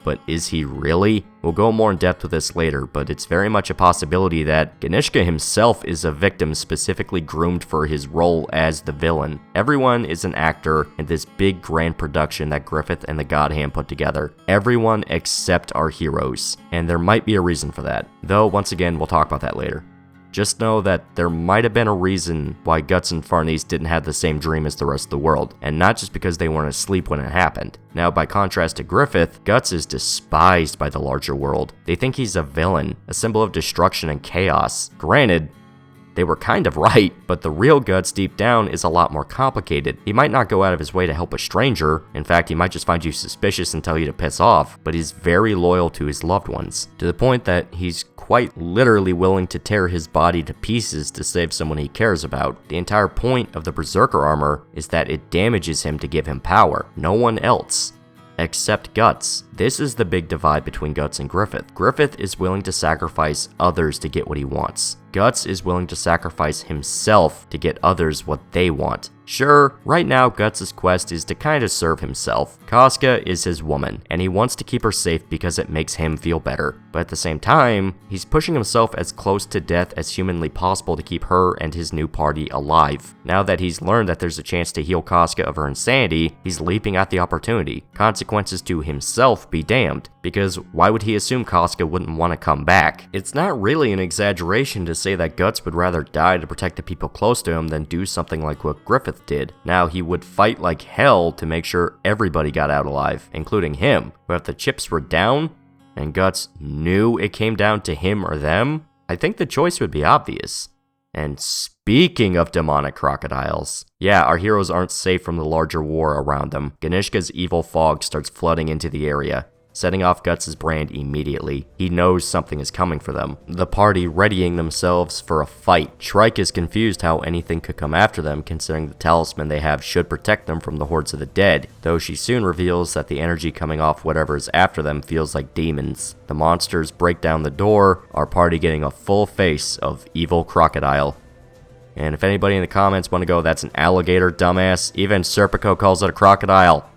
but is he really? We'll go more in depth with this later, but it's very much a possibility that Ganishka himself is a victim specifically groomed for his role as the villain. Everyone is an actor in this big grand production that Griffith and the God Hand put together. Everyone except our heroes, and there might be a reason for that. Though, once again, we'll talk about that later. Just know that there might have been a reason why Guts and Farnese didn't have the same dream as the rest of the world, and not just because they weren't asleep when it happened. Now, by contrast to Griffith, Guts is despised by the larger world. They think he's a villain, a symbol of destruction and chaos. Granted, they were kind of right, but the real Guts deep down is a lot more complicated. He might not go out of his way to help a stranger. In fact, he might just find you suspicious and tell you to piss off, but he's very loyal to his loved ones, to the point that he's quite literally willing to tear his body to pieces to save someone he cares about. The entire point of the Berserker armor is that it damages him to give him power, no one else. Except Guts. This is the big divide between Guts and Griffith. Griffith is willing to sacrifice others to get what he wants. Guts is willing to sacrifice himself to get others what they want. Sure, right now Guts' quest is to kind of serve himself. Casca is his woman, and he wants to keep her safe because it makes him feel better. But at the same time, he's pushing himself as close to death as humanly possible to keep her and his new party alive. Now that he's learned that there's a chance to heal Casca of her insanity, he's leaping at the opportunity. Consequences to himself be damned, because why would he assume Casca wouldn't want to come back? It's not really an exaggeration to say that Guts would rather die to protect the people close to him than do something like what Griffith did. Now, he would fight like hell to make sure everybody got out alive, including him. But if the chips were down, and Guts knew it came down to him or them, I think the choice would be obvious. And speaking of demonic crocodiles, yeah, our heroes aren't safe from the larger war around them. Ganishka's evil fog starts flooding into the area. setting off Guts' brand immediately. He knows something is coming for them. The party readying themselves for a fight. Shrike is confused how anything could come after them, considering the talisman they have should protect them from the hordes of the dead, though she soon reveals that the energy coming off whatever is after them feels like demons. The monsters break down the door, our party getting a full face of evil crocodile. And if anybody in the comments want to go, that's an alligator, dumbass, even Serpico calls it a crocodile.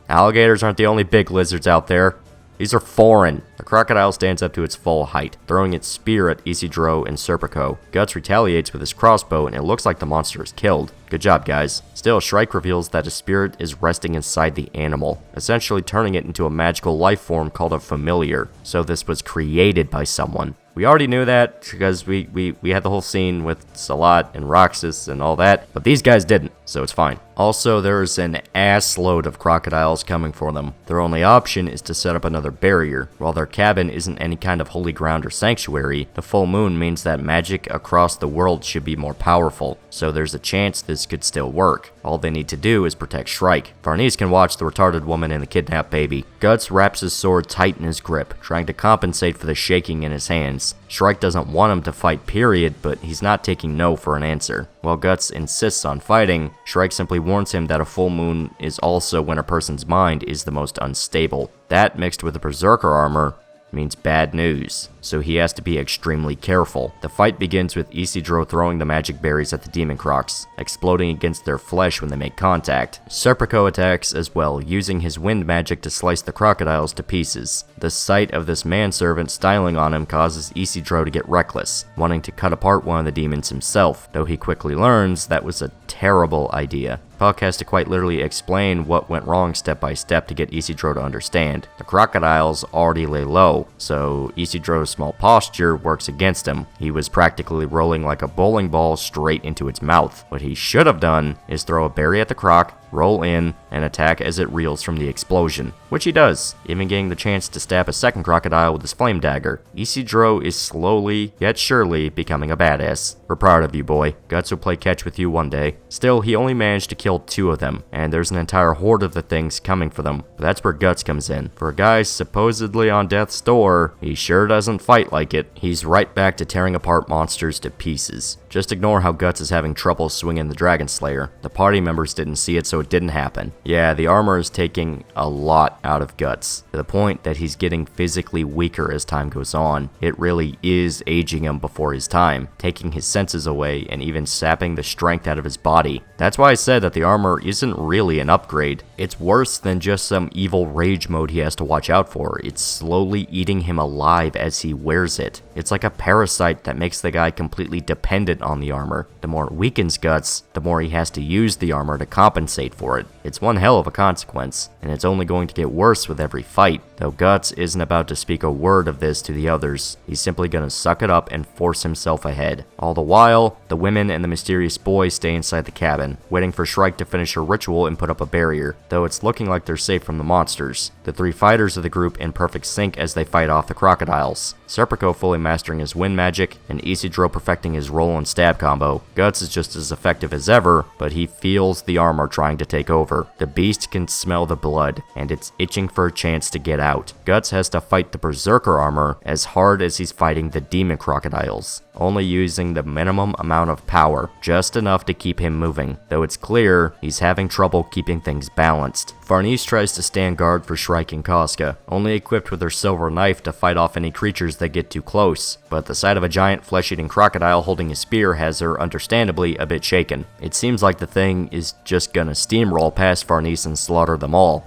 Alligators aren't the only big lizards out there. These are foreign. The crocodile stands up to its full height, throwing its spear at Isidro and Serpico. Guts retaliates with his crossbow, and it looks like the monster is killed. Good job, guys. Still, Shrike reveals that a spirit is resting inside the animal, essentially turning it into a magical life form called a familiar. So this was created by someone. We already knew that because we had the whole scene with Salat and Roxas and all that, but these guys didn't, so it's fine. Also, there's an ass load of crocodiles coming for them. Their only option is to set up another barrier. While their cabin isn't any kind of holy ground or sanctuary, the full moon means that magic across the world should be more powerful, so there's a chance this could still work. All they need to do is protect Shrike. Farnese can watch the retarded woman and the kidnapped baby. Guts wraps his sword tight in his grip, trying to compensate for the shaking in his hands. Shrike doesn't want him to fight, period, but he's not taking no for an answer. While Guts insists on fighting, Shrike simply warns him that a full moon is also when a person's mind is the most unstable. That, mixed with the Berserker armor, means bad news, so he has to be extremely careful. The fight begins with Isidro throwing the magic berries at the demon crocs, exploding against their flesh when they make contact. Serpico attacks as well, using his wind magic to slice the crocodiles to pieces. The sight of this manservant styling on him causes Isidro to get reckless, wanting to cut apart one of the demons himself, though he quickly learns that was a terrible idea. Puck has to quite literally explain what went wrong step by step to get Isidro to understand. The crocodiles already lay low, so Isidro's small posture works against him. He was practically rolling like a bowling ball straight into its mouth. What he should have done is throw a berry at the croc, roll in, and attack as it reels from the explosion, which he does, even getting the chance to stab a second crocodile with his flame dagger. Isidro is slowly, yet surely, becoming a badass. We're proud of you, boy. Guts will play catch with you one day. Still, he only managed to kill 2 of them, and there's an entire horde of the things coming for them. But that's where Guts comes in. For a guy supposedly on death's door, he sure doesn't fight like it. He's right back to tearing apart monsters to pieces. Just ignore how Guts is having trouble swinging the Dragon Slayer. The party members didn't see it, so it didn't happen. Yeah, the armor is taking a lot out of Guts, to the point that he's getting physically weaker as time goes on. It really is aging him before his time, taking his senses away and even sapping the strength out of his body. That's why I said that the armor isn't really an upgrade. It's worse than just some evil rage mode he has to watch out for. It's slowly eating him alive as he wears it. It's like a parasite that makes the guy completely dependent on the armor. The more it weakens Guts, the more he has to use the armor to compensate for it. It's one hell of a consequence, and it's only going to get worse with every fight. Though Guts isn't about to speak a word of this to the others, he's simply gonna suck it up and force himself ahead. All the while, the women and the mysterious boy stay inside the cabin, waiting for Shrike to finish her ritual and put up a barrier, though it's looking like they're safe from the monsters. The 3 fighters of the group in perfect sync as they fight off the crocodiles. Serpico fully mastering his wind magic, and Isidro perfecting his roll and stab combo. Guts is just as effective as ever, but he feels the armor trying to take over. The beast can smell the blood, and it's itching for a chance to get out. Guts has to fight the Berserker armor as hard as he's fighting the demon crocodiles, only using the minimum amount of power, just enough to keep him moving, though it's clear he's having trouble keeping things balanced. Farnese tries to stand guard for Shrike and Casca, only equipped with her silver knife to fight off any creatures that get too close, but the sight of a giant flesh-eating crocodile holding a spear has her understandably a bit shaken. It seems like the thing is just gonna steamroll past Farnese and slaughter them all.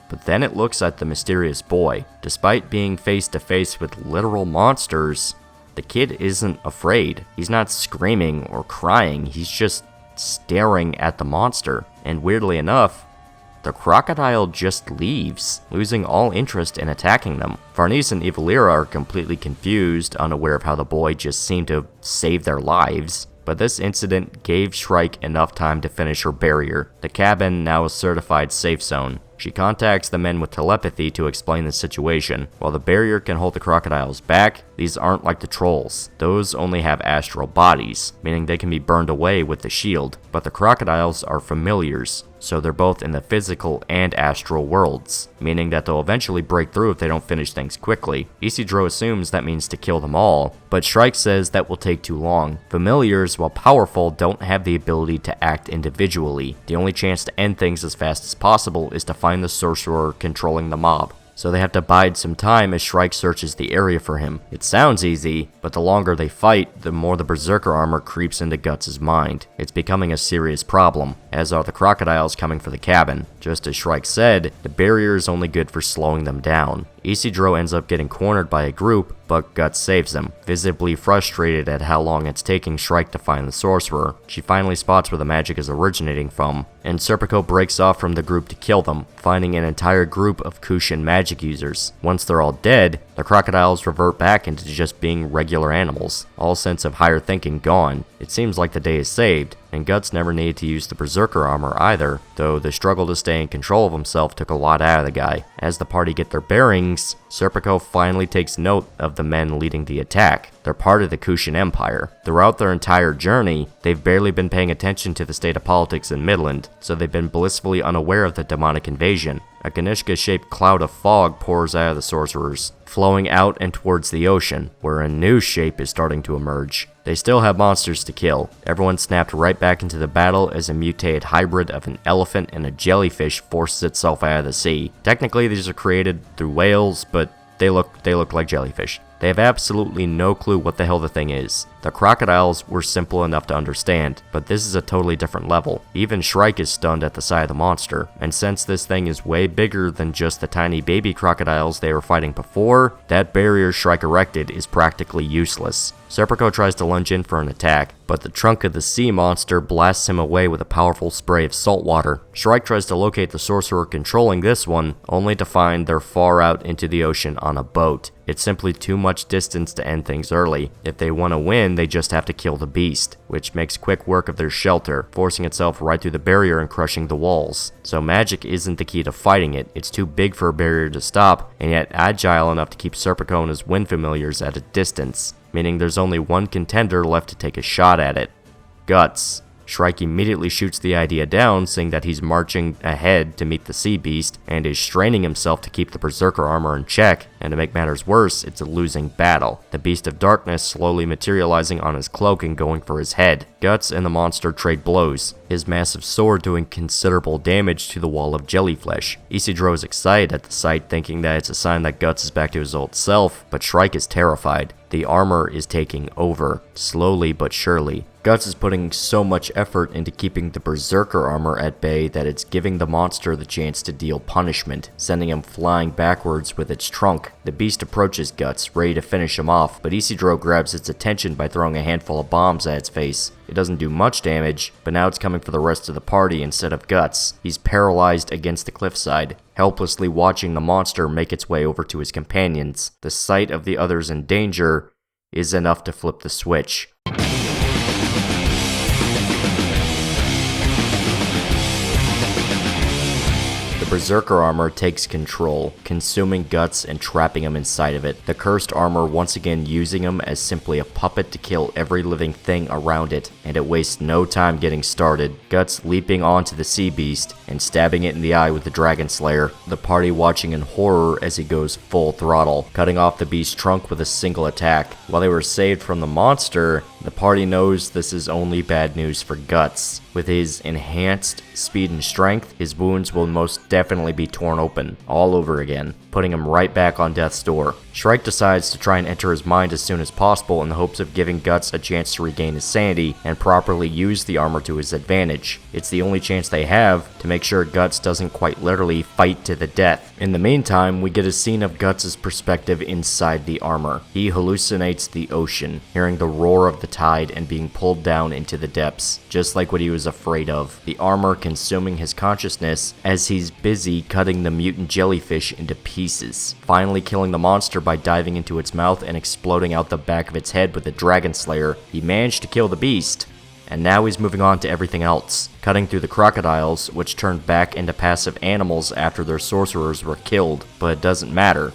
But then it looks at the mysterious boy. Despite being face to face with literal monsters, the kid isn't afraid. He's not screaming or crying, he's just staring at the monster. And weirdly enough, the crocodile just leaves, losing all interest in attacking them. Farnese and Evalira are completely confused, unaware of how the boy just seemed to save their lives. But this incident gave Shrike enough time to finish her barrier, the cabin now a certified safe zone. She contacts the men with telepathy to explain the situation. While the barrier can hold the crocodiles back, these aren't like the trolls. Those only have astral bodies, meaning they can be burned away with the shield. But the crocodiles are familiars, so they're both in the physical and astral worlds, meaning that they'll eventually break through if they don't finish things quickly. Isidro assumes that means to kill them all, but Shrike says that will take too long. Familiars, while powerful, don't have the ability to act individually. The only chance to end things as fast as possible is to find the sorcerer controlling the mob. So they have to bide some time as Shrike searches the area for him. It sounds easy, but the longer they fight, the more the Berserker armor creeps into Guts' mind. It's becoming a serious problem, as are the crocodiles coming for the cabin. Just as Shrike said, the barrier is only good for slowing them down. Isidro ends up getting cornered by a group, but Guts saves him. Visibly frustrated at how long it's taking Shrike to find the sorcerer, she finally spots where the magic is originating from, and Serpico breaks off from the group to kill them, finding an entire group of Kushan magic users. Once they're all dead, the crocodiles revert back into just being regular animals, all sense of higher thinking gone. It seems like the day is saved, and Guts never needed to use the Berserker armor either, though the struggle to stay in control of himself took a lot out of the guy. As the party get their bearings, Serpico finally takes note of the men leading the attack. They're part of the Kushan Empire. Throughout their entire journey, they've barely been paying attention to the state of politics in Midland, so they've been blissfully unaware of the demonic invasion. A Ganishka-shaped cloud of fog pours out of the sorcerers, flowing out and towards the ocean, where a new shape is starting to emerge. They still have monsters to kill. Everyone snapped right back into the battle as a mutated hybrid of an elephant and a jellyfish forces itself out of the sea. Technically, these are created through whales, but they look like jellyfish. They have absolutely no clue what the hell the thing is. The crocodiles were simple enough to understand, but this is a totally different level. Even Shrike is stunned at the sight of the monster, and since this thing is way bigger than just the tiny baby crocodiles they were fighting before, that barrier Shrike erected is practically useless. Serpico tries to lunge in for an attack, but the trunk of the sea monster blasts him away with a powerful spray of salt water. Shrike tries to locate the sorcerer controlling this one, only to find they're far out into the ocean on a boat. It's simply too much distance to end things early. If they want to win, they just have to kill the beast, which makes quick work of their shelter, forcing itself right through the barrier and crushing the walls. So magic isn't the key to fighting it. It's too big for a barrier to stop, and yet agile enough to keep Serpico and his wind familiars at a distance, meaning there's only one contender left to take a shot at it. Guts. Shrike immediately shoots the idea down, saying that he's marching ahead to meet the sea beast, and is straining himself to keep the Berserker armor in check, and to make matters worse, it's a losing battle. The Beast of Darkness slowly materializing on his cloak and going for his head. Guts and the monster trade blows, his massive sword doing considerable damage to the wall of jellyflesh. Isidro is excited at the sight, thinking that it's a sign that Guts is back to his old self, but Shrike is terrified. The armor is taking over, slowly but surely. Guts is putting so much effort into keeping the Berserker armor at bay that it's giving the monster the chance to deal punishment, sending him flying backwards with its trunk. The beast approaches Guts, ready to finish him off, but Isidro grabs its attention by throwing a handful of bombs at its face. It doesn't do much damage, but now it's coming for the rest of the party instead of Guts. He's paralyzed against the cliffside, helplessly watching the monster make its way over to his companions. The sight of the others in danger is enough to flip the switch. The Berserker armor takes control, consuming Guts and trapping him inside of it. The cursed armor once again using him as simply a puppet to kill every living thing around it, and it wastes no time getting started. Guts leaping onto the sea beast and stabbing it in the eye with the Dragon Slayer, the party watching in horror as he goes full throttle, cutting off the beast's trunk with a single attack. While they were saved from the monster, the party knows this is only bad news for Guts. With his enhanced speed and strength, his wounds will most definitely be torn open all over again, putting him right back on death's door. Shrike decides to try and enter his mind as soon as possible in the hopes of giving Guts a chance to regain his sanity and properly use the armor to his advantage. It's the only chance they have to make sure Guts doesn't quite literally fight to the death. In the meantime, we get a scene of Guts' perspective inside the armor. He hallucinates the ocean, hearing the roar of the tide and being pulled down into the depths, just like what he was afraid of. The armor consuming his consciousness as he's busy cutting the mutant jellyfish into pieces, finally killing the monster by diving into its mouth and exploding out the back of its head with the Dragon Slayer. He managed to kill the beast, and now he's moving on to everything else, cutting through the crocodiles, which turned back into passive animals after their sorcerers were killed, but it doesn't matter.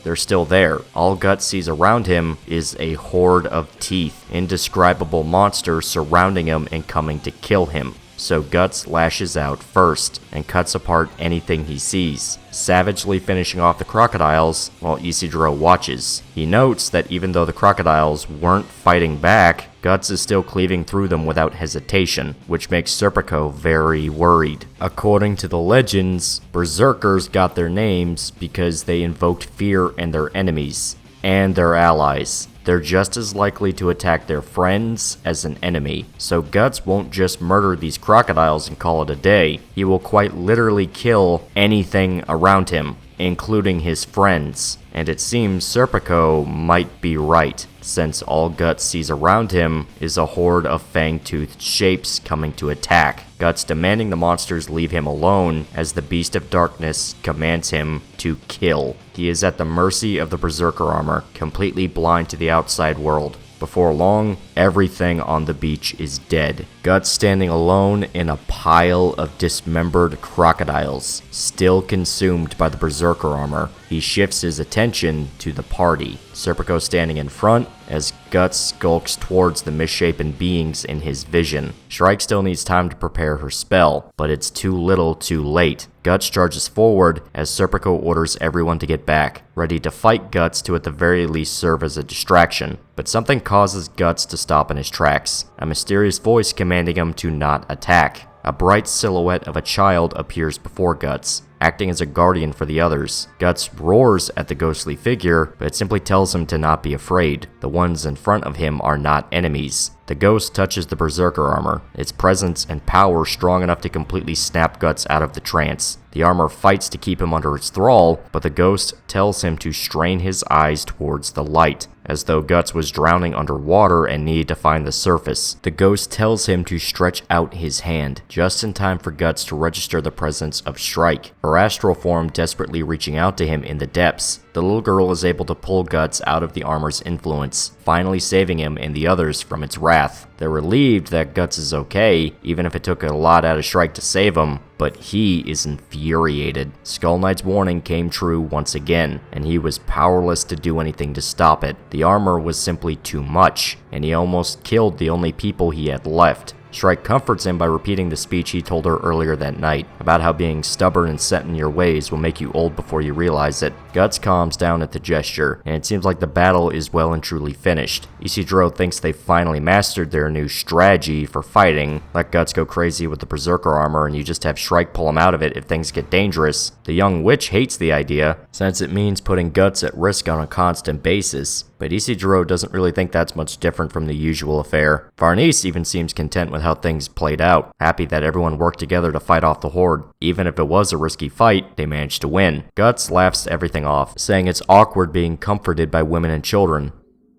They're still there. All Guts sees around him is a horde of teeth, indescribable monsters surrounding him and coming to kill him. so Guts lashes out first and cuts apart anything he sees, savagely finishing off the crocodiles while Isidro watches. He notes that even though the crocodiles weren't fighting back, Guts is still cleaving through them without hesitation, which makes Serpico very worried. According to the legends, Berserkers got their names because they invoked fear in their enemies and their allies. They're just as likely to attack their friends as an enemy, so Guts won't just murder these crocodiles and call it a day. He will quite literally kill anything around him, including his friends. And it seems Serpico might be right, since all Guts sees around him is a horde of fang-toothed shapes coming to attack. Guts demanding the monsters leave him alone as the Beast of Darkness commands him to kill. He is at the mercy of the Berserker armor, completely blind to the outside world. Before long, everything on the beach is dead. Guts standing alone in a pile of dismembered crocodiles, still consumed by the Berserker armor. He shifts his attention to the party. Serpico standing in front as Guts skulks towards the misshapen beings in his vision. Shrike still needs time to prepare her spell, but it's too little too late. Guts charges forward as Serpico orders everyone to get back, ready to fight Guts to at the very least serve as a distraction. But something causes Guts to stop in his tracks, a mysterious voice commanding him to not attack. A bright silhouette of a child appears before Guts, acting as a guardian for the others. Guts roars at the ghostly figure, but it simply tells him to not be afraid. The ones in front of him are not enemies. The ghost touches the Berserker armor, its presence and power strong enough to completely snap Guts out of the trance. The armor fights to keep him under its thrall, but the ghost tells him to strain his eyes towards the light, as though Guts was drowning underwater and needed to find the surface. The ghost tells him to stretch out his hand, just in time for Guts to register the presence of Shrike, her astral form desperately reaching out to him in the depths. The little girl is able to pull Guts out of the armor's influence, finally saving him and the others from its wrath. They're relieved that Guts is okay, even if it took a lot out of Shrike to save him, but he is infuriated. Skull Knight's warning came true once again, and he was powerless to do anything to stop it. The armor was simply too much, and he almost killed the only people he had left. Shrike comforts him by repeating the speech he told her earlier that night, about how being stubborn and set in your ways will make you old before you realize it. Guts calms down at the gesture, and it seems like the battle is well and truly finished. Isidro thinks they've finally mastered their new strategy for fighting. Let Guts go crazy with the Berserker armor and you just have Shrike pull him out of it if things get dangerous. The young witch hates the idea, since it means putting Guts at risk on a constant basis. But Isidro doesn't really think that's much different from the usual affair. Farnese even seems content with how things played out, happy that everyone worked together to fight off the horde. Even if it was a risky fight, they managed to win. Guts laughs everything off, saying it's awkward being comforted by women and children.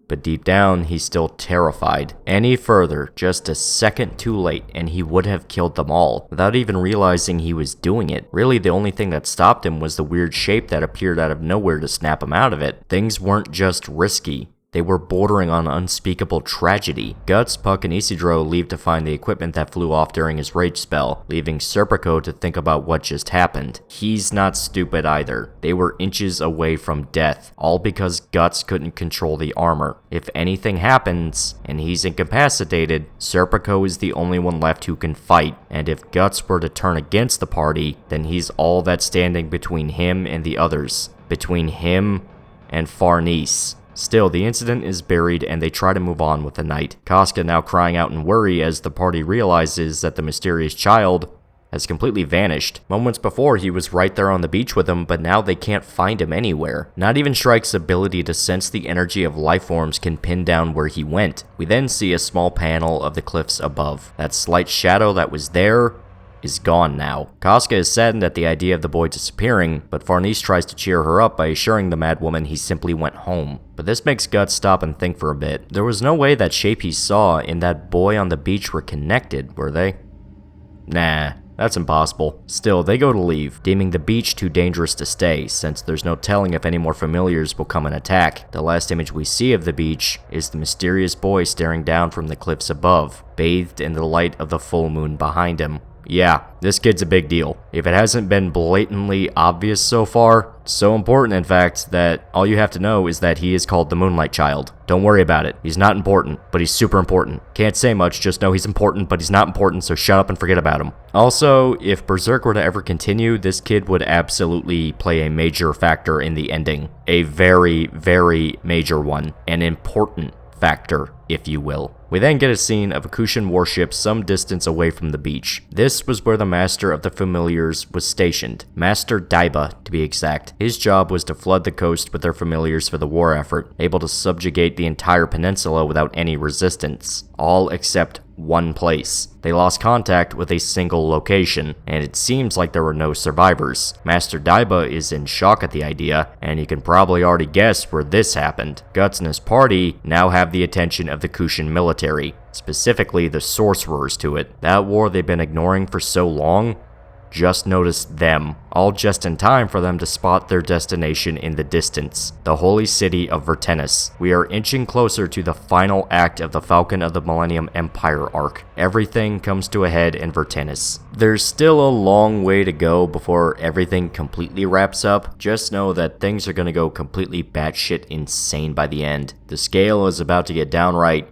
But deep down, he's still terrified. Any further, just a second too late, and he would have killed them all, without even realizing he was doing it. Really, the only thing that stopped him was the weird shape that appeared out of nowhere to snap him out of it. Things weren't just risky. They were bordering on unspeakable tragedy. Guts, Puck, and Isidro leave to find the equipment that flew off during his rage spell, leaving Serpico to think about what just happened. He's not stupid either. They were inches away from death, all because Guts couldn't control the armor. If anything happens, and he's incapacitated, Serpico is the only one left who can fight, and if Guts were to turn against the party, then he's all that's standing between him and the others. Between him and Farnese. Still, the incident is buried and they try to move on with the night. Casca now crying out in worry as the party realizes that the mysterious child has completely vanished. Moments before, he was right there on the beach with them, but now they can't find him anywhere. Not even Shrike's ability to sense the energy of life forms can pin down where he went. We then see a small panel of the cliffs above. That slight shadow that was there is gone now. Casca is saddened at the idea of the boy disappearing, but Farnese tries to cheer her up by assuring the madwoman he simply went home. But this makes Guts stop and think for a bit. There was no way that shape he saw and that boy on the beach were connected, were they? Nah, that's impossible. Still, they go to leave, deeming the beach too dangerous to stay, since there's no telling if any more familiars will come and attack. The last image we see of the beach is the mysterious boy staring down from the cliffs above, bathed in the light of the full moon behind him. Yeah, this kid's a big deal. If it hasn't been blatantly obvious so far, so important in fact that all you have to know is that he is called the Moonlight Child. Don't worry about it. He's not important, but he's super important. Can't say much, just know he's important, but he's not important, so shut up and forget about him. Also, if Berserk were to ever continue, this kid would absolutely play a major factor in the ending. A very, very major one. An important factor, if you will. We then get a scene of a Kushan warship some distance away from the beach. This was where the Master of the Familiars was stationed. Master Daiba, to be exact. His job was to flood the coast with their familiars for the war effort, able to subjugate the entire peninsula without any resistance. All except one place. They lost contact with a single location, and it seems like there were no survivors. Master Daiba is in shock at the idea, and you can probably already guess where this happened. Guts and his party now have the attention of the Kushan military, specifically the sorcerers to it. That war they've been ignoring for so long just noticed them, all just in time for them to spot their destination in the distance, the holy city of Vertenis. We are inching closer to the final act of the Falcon of the Millennium Empire arc. Everything comes to a head in Vertenis. There's still a long way to go before everything completely wraps up. Just know that things are gonna go completely batshit insane by the end. The scale is about to get downright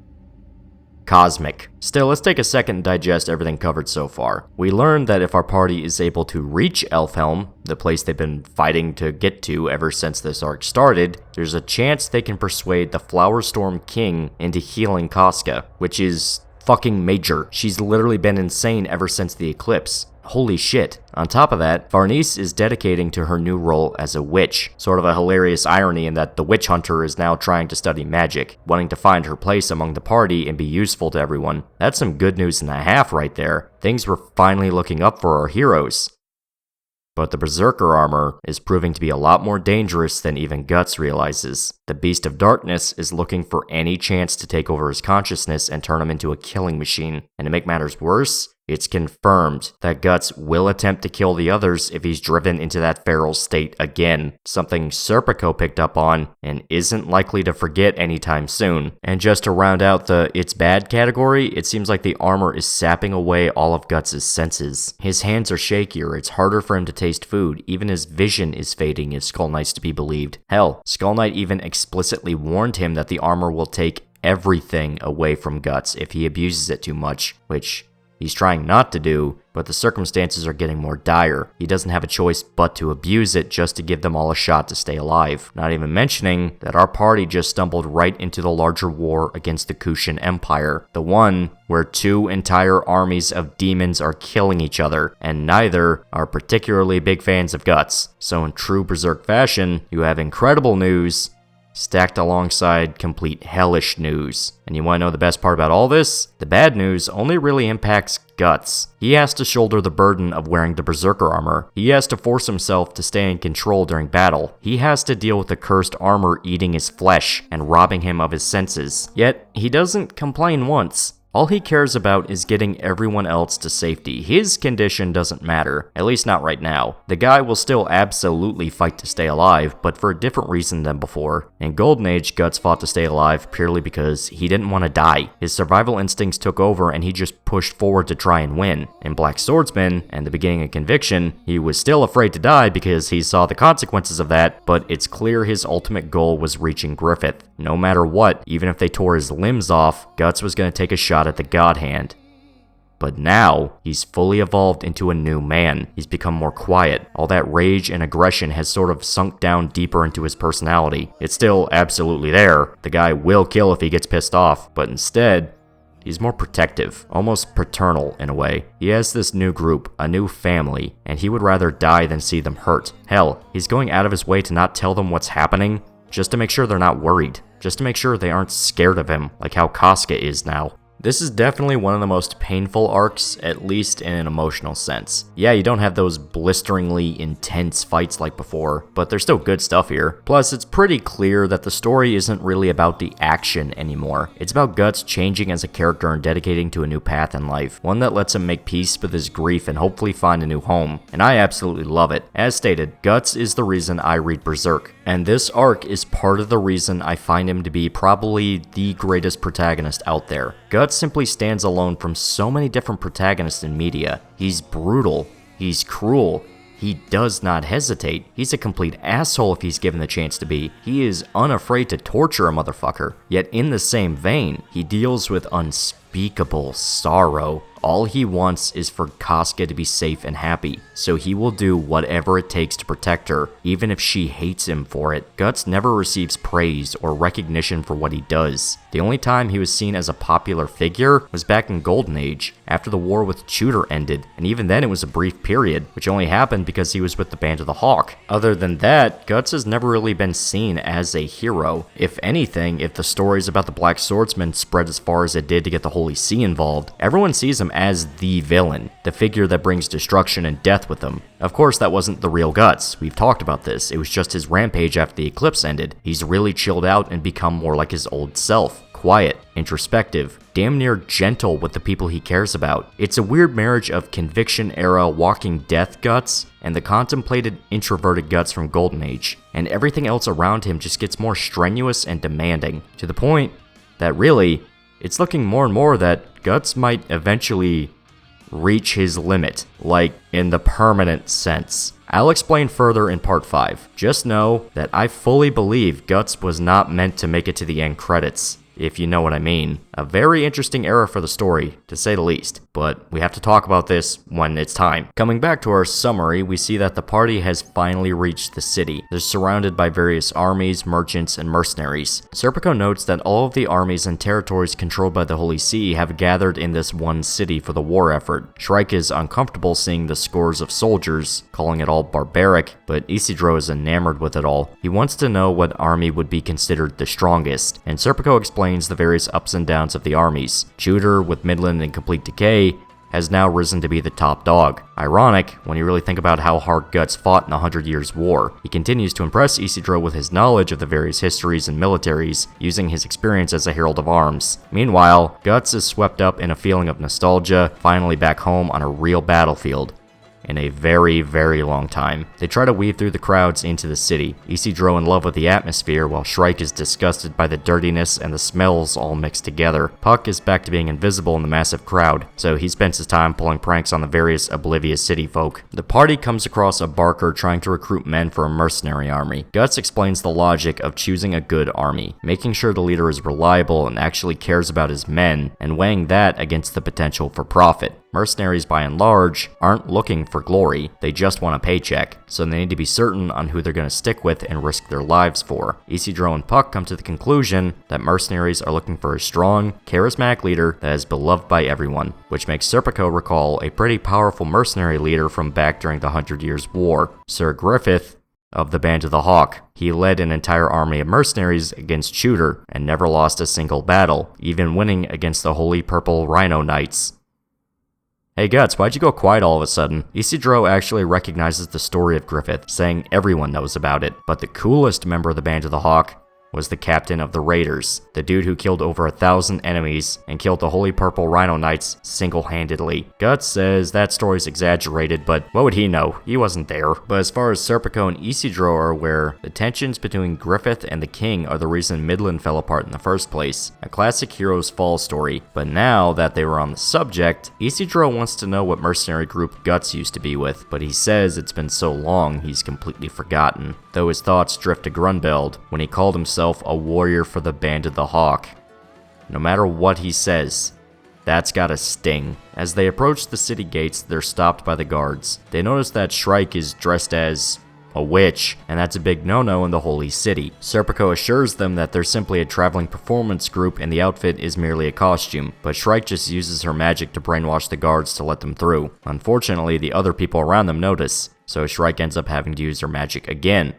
cosmic. Still, let's take a second and digest everything covered so far. We learned that if our party is able to reach Elfhelm, the place they've been fighting to get to ever since this arc started, there's a chance they can persuade the Flowerstorm King into healing Casca, which is fucking major. She's literally been insane ever since the eclipse. Holy shit. On top of that, Varnice is dedicating to her new role as a witch. Sort of a hilarious irony in that the witch hunter is now trying to study magic, wanting to find her place among the party and be useful to everyone. That's some good news and a half right there. Things were finally looking up for our heroes. But the Berserker armor is proving to be a lot more dangerous than even Guts realizes. The Beast of Darkness is looking for any chance to take over his consciousness and turn him into a killing machine. And to make matters worse, it's confirmed that Guts will attempt to kill the others if he's driven into that feral state again, something Serpico picked up on and isn't likely to forget anytime soon. And just to round out the it's bad category, it seems like the armor is sapping away all of Guts' senses. His hands are shakier, it's harder for him to taste food, even his vision is fading if Skull Knight's to be believed. Hell, Skull Knight even explicitly warned him that the armor will take everything away from Guts if he abuses it too much, which he's trying not to do, but the circumstances are getting more dire. He doesn't have a choice but to abuse it just to give them all a shot to stay alive. Not even mentioning that our party just stumbled right into the larger war against the Kushan Empire, the one where two entire armies of demons are killing each other, and neither are particularly big fans of Guts. So in true Berserk fashion, you have incredible news stacked alongside complete hellish news. And you want to know the best part about all this? The bad news only really impacts Guts. He has to shoulder the burden of wearing the Berserker armor. He has to force himself to stay in control during battle. He has to deal with the cursed armor eating his flesh and robbing him of his senses. Yet, he doesn't complain once. All he cares about is getting everyone else to safety. His condition doesn't matter, at least not right now. The guy will still absolutely fight to stay alive, but for a different reason than before. In Golden Age, Guts fought to stay alive purely because he didn't want to die. His survival instincts took over and he just pushed forward to try and win. In Blackswordsman and the beginning of Conviction, he was still afraid to die because he saw the consequences of that, but it's clear his ultimate goal was reaching Griffith. No matter what, even if they tore his limbs off, Guts was going to take a shot at the God Hand. But now, he's fully evolved into a new man. He's become more quiet. All that rage and aggression has sort of sunk down deeper into his personality. It's still absolutely there. The guy will kill if he gets pissed off, but instead, he's more protective, almost paternal in a way. He has this new group, a new family, and he would rather die than see them hurt. Hell, he's going out of his way to not tell them what's happening, just to make sure they're not worried. Just to make sure they aren't scared of him, like how Casca is now. This is definitely one of the most painful arcs, at least in an emotional sense. Yeah, you don't have those blisteringly intense fights like before, but there's still good stuff here. Plus, it's pretty clear that the story isn't really about the action anymore. It's about Guts changing as a character and dedicating to a new path in life, one that lets him make peace with his grief and hopefully find a new home. And I absolutely love it. As stated, Guts is the reason I read Berserk. and this arc is part of the reason I find him to be probably the greatest protagonist out there. Guts simply stands alone from so many different protagonists in media. He's brutal, he's cruel, he does not hesitate, he's a complete asshole if he's given the chance to be, he is unafraid to torture a motherfucker, yet in the same vein, he deals with unspeakable sorrow. All he wants is for Casca to be safe and happy, so he will do whatever it takes to protect her, even if she hates him for it. Guts never receives praise or recognition for what he does. The only time he was seen as a popular figure was back in Golden Age, after the war with Tudor ended, and even then it was a brief period, which only happened because he was with the Band of the Hawk. Other than that, Guts has never really been seen as a hero. If anything, if the stories about the Blackswordsman spread as far as it did to get the Holy See involved, everyone sees him as the villain, the figure that brings destruction and death with him. Of course, that wasn't the real Guts. We've talked about this. It was just his rampage after the eclipse ended. He's really chilled out and become more like his old self. Quiet, introspective, damn near gentle with the people he cares about. It's a weird marriage of conviction-era Walking Death Guts and the contemplated introverted Guts from Golden Age, and everything else around him just gets more strenuous and demanding, to the point that really, it's looking more and more that Guts might eventually reach his limit, like in the permanent sense. I'll explain further in part 5. Just know that I fully believe Guts was not meant to make it to the end credits, if you know what I mean. A very interesting era for the story, to say the least, but we have to talk about this when it's time. Coming back to our summary, we see that the party has finally reached the city. They're surrounded by various armies, merchants, and mercenaries. Serpico notes that all of the armies and territories controlled by the Holy See have gathered in this one city for the war effort. Shrike is uncomfortable seeing the scores of soldiers, calling it all barbaric, but Isidro is enamored with it all. He wants to know what army would be considered the strongest, and Serpico explains the various ups and downs of the armies. Tudor, with Midland in complete decay, has now risen to be the top dog. Ironic, when you really think about how hard Guts fought in the 100 Years' War. He continues to impress Isidro with his knowledge of the various histories and militaries, using his experience as a herald of arms. Meanwhile, Guts is swept up in a feeling of nostalgia, finally back home on a real battlefield. In a very, very long time. They try to weave through the crowds into the city. Isidro in love with the atmosphere, while Shrike is disgusted by the dirtiness and the smells all mixed together. Puck is back to being invisible in the massive crowd, so he spends his time pulling pranks on the various oblivious city folk. The party comes across a barker trying to recruit men for a mercenary army. Guts explains the logic of choosing a good army, making sure the leader is reliable and actually cares about his men, and weighing that against the potential for profit. Mercenaries, by and large, aren't looking for glory, they just want a paycheck, so they need to be certain on who they're going to stick with and risk their lives for. Isidro and Puck come to the conclusion that mercenaries are looking for a strong, charismatic leader that is beloved by everyone, which makes Serpico recall a pretty powerful mercenary leader from back during the 100 Years' War, Sir Griffith of the Band of the Hawk. He led an entire army of mercenaries against Tudor and never lost a single battle, even winning against the Holy Purple Rhino Knights. Hey Guts, why'd you go quiet all of a sudden? Isidro actually recognizes the story of Griffith, saying everyone knows about it, but the coolest member of the Band of the Hawk was the captain of the Raiders, the dude who killed over 1,000 enemies and killed the Holy Purple Rhino Knights single-handedly. Guts says that story's exaggerated, but what would he know? He wasn't there. But as far as Serpico and Isidro are aware, the tensions between Griffith and the king are the reason Midland fell apart in the first place. A classic hero's fall story. But now that they were on the subject, Isidro wants to know what mercenary group Guts used to be with, but he says it's been so long he's completely forgotten. Though his thoughts drift to Grunbeld when he called himself a warrior for the Band of the Hawk. No matter what he says, that's gotta sting. As they approach the city gates, they're stopped by the guards. They notice that Shrike is dressed as a witch, and that's a big no-no in the Holy City. Serpico assures them that they're simply a traveling performance group and the outfit is merely a costume, but Shrike just uses her magic to brainwash the guards to let them through. Unfortunately, the other people around them notice, so Shrike ends up having to use her magic again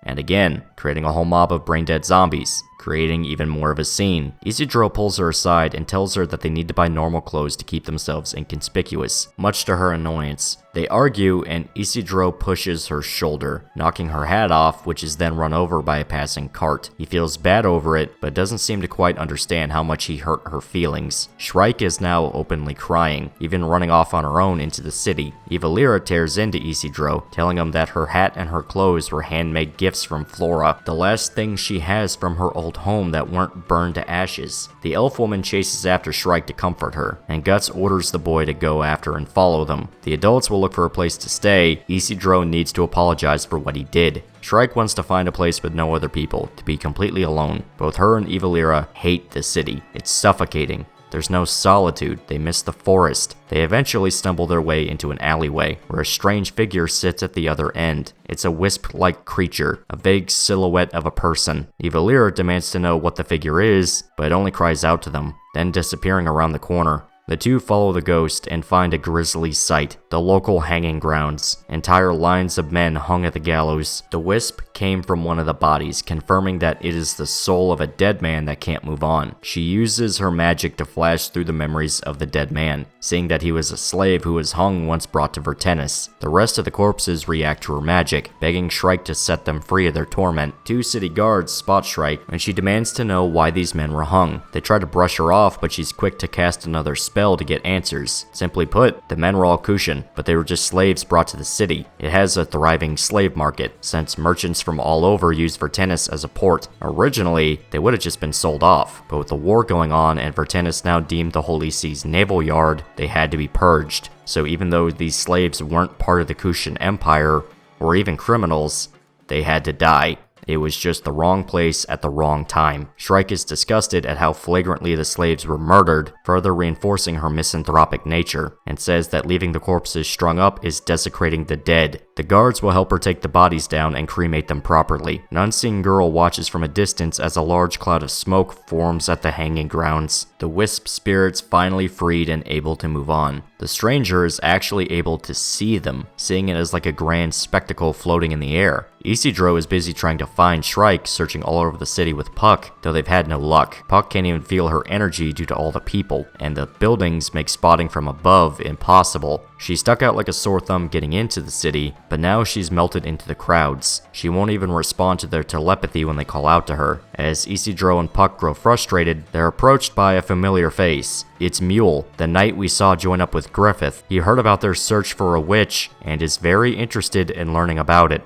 and again, creating a whole mob of brain-dead zombies, creating even more of a scene. Isidro pulls her aside and tells her that they need to buy normal clothes to keep themselves inconspicuous, much to her annoyance. They argue, and Isidro pushes her shoulder, knocking her hat off, which is then run over by a passing cart. He feels bad over it, but doesn't seem to quite understand how much he hurt her feelings. Shrike is now openly crying, even running off on her own into the city. Evalira tears into Isidro, telling him that her hat and her clothes were handmade gifts gifts from Flora, the last things she has from her old home that weren't burned to ashes. The elf woman chases after Shrike to comfort her, and Guts orders the boy to go after and follow them. The adults will look for a place to stay. Isidro needs to apologize for what he did. Shrike wants to find a place with no other people, to be completely alone. Both her and Evilira hate the city. It's suffocating. There's no solitude. They miss the forest. They eventually stumble their way into an alleyway, where a strange figure sits at the other end. It's a wisp-like creature, a vague silhouette of a person. Evilira demands to know what the figure is, but it only cries out to them, then disappearing around the corner. The two follow the ghost and find a grisly sight, the local hanging grounds. Entire lines of men hung at the gallows. The wisp came from one of the bodies, confirming that it is the soul of a dead man that can't move on. She uses her magic to flash through the memories of the dead man, seeing that he was a slave who was hung once brought to Vertennis. The rest of the corpses react to her magic, begging Shrike to set them free of their torment. Two city guards spot Shrike, and she demands to know why these men were hung. They try to brush her off, but she's quick to cast another spell to get answers. Simply put, the men were all Kushan, but they were just slaves brought to the city. It has a thriving slave market, since merchants from all over use Vertennis as a port. Originally, they would have just been sold off, but with the war going on and Vertennis now deemed the Holy Sea's naval yard, they had to be purged. So even though these slaves weren't part of the Kushan Empire, or even criminals, they had to die. It was just the wrong place at the wrong time. Shrike is disgusted at how flagrantly the slaves were murdered, further reinforcing her misanthropic nature, and says that leaving the corpses strung up is desecrating the dead. The guards will help her take the bodies down and cremate them properly. An unseen girl watches from a distance as a large cloud of smoke forms at the hanging grounds. The wisp spirits finally freed and able to move on. The stranger is actually able to see them, seeing it as like a grand spectacle floating in the air. Isidro is busy trying to find Shrike, searching all over the city with Puck, though they've had no luck. Puck can't even feel her energy due to all the people, and the buildings make spotting from above impossible. She stuck out like a sore thumb getting into the city, but now she's melted into the crowds. She won't even respond to their telepathy when they call out to her. As Isidro and Puck grow frustrated, they're approached by a familiar face. It's Mule, the knight we saw join up with Griffith. He heard about their search for a witch, and is very interested in learning about it.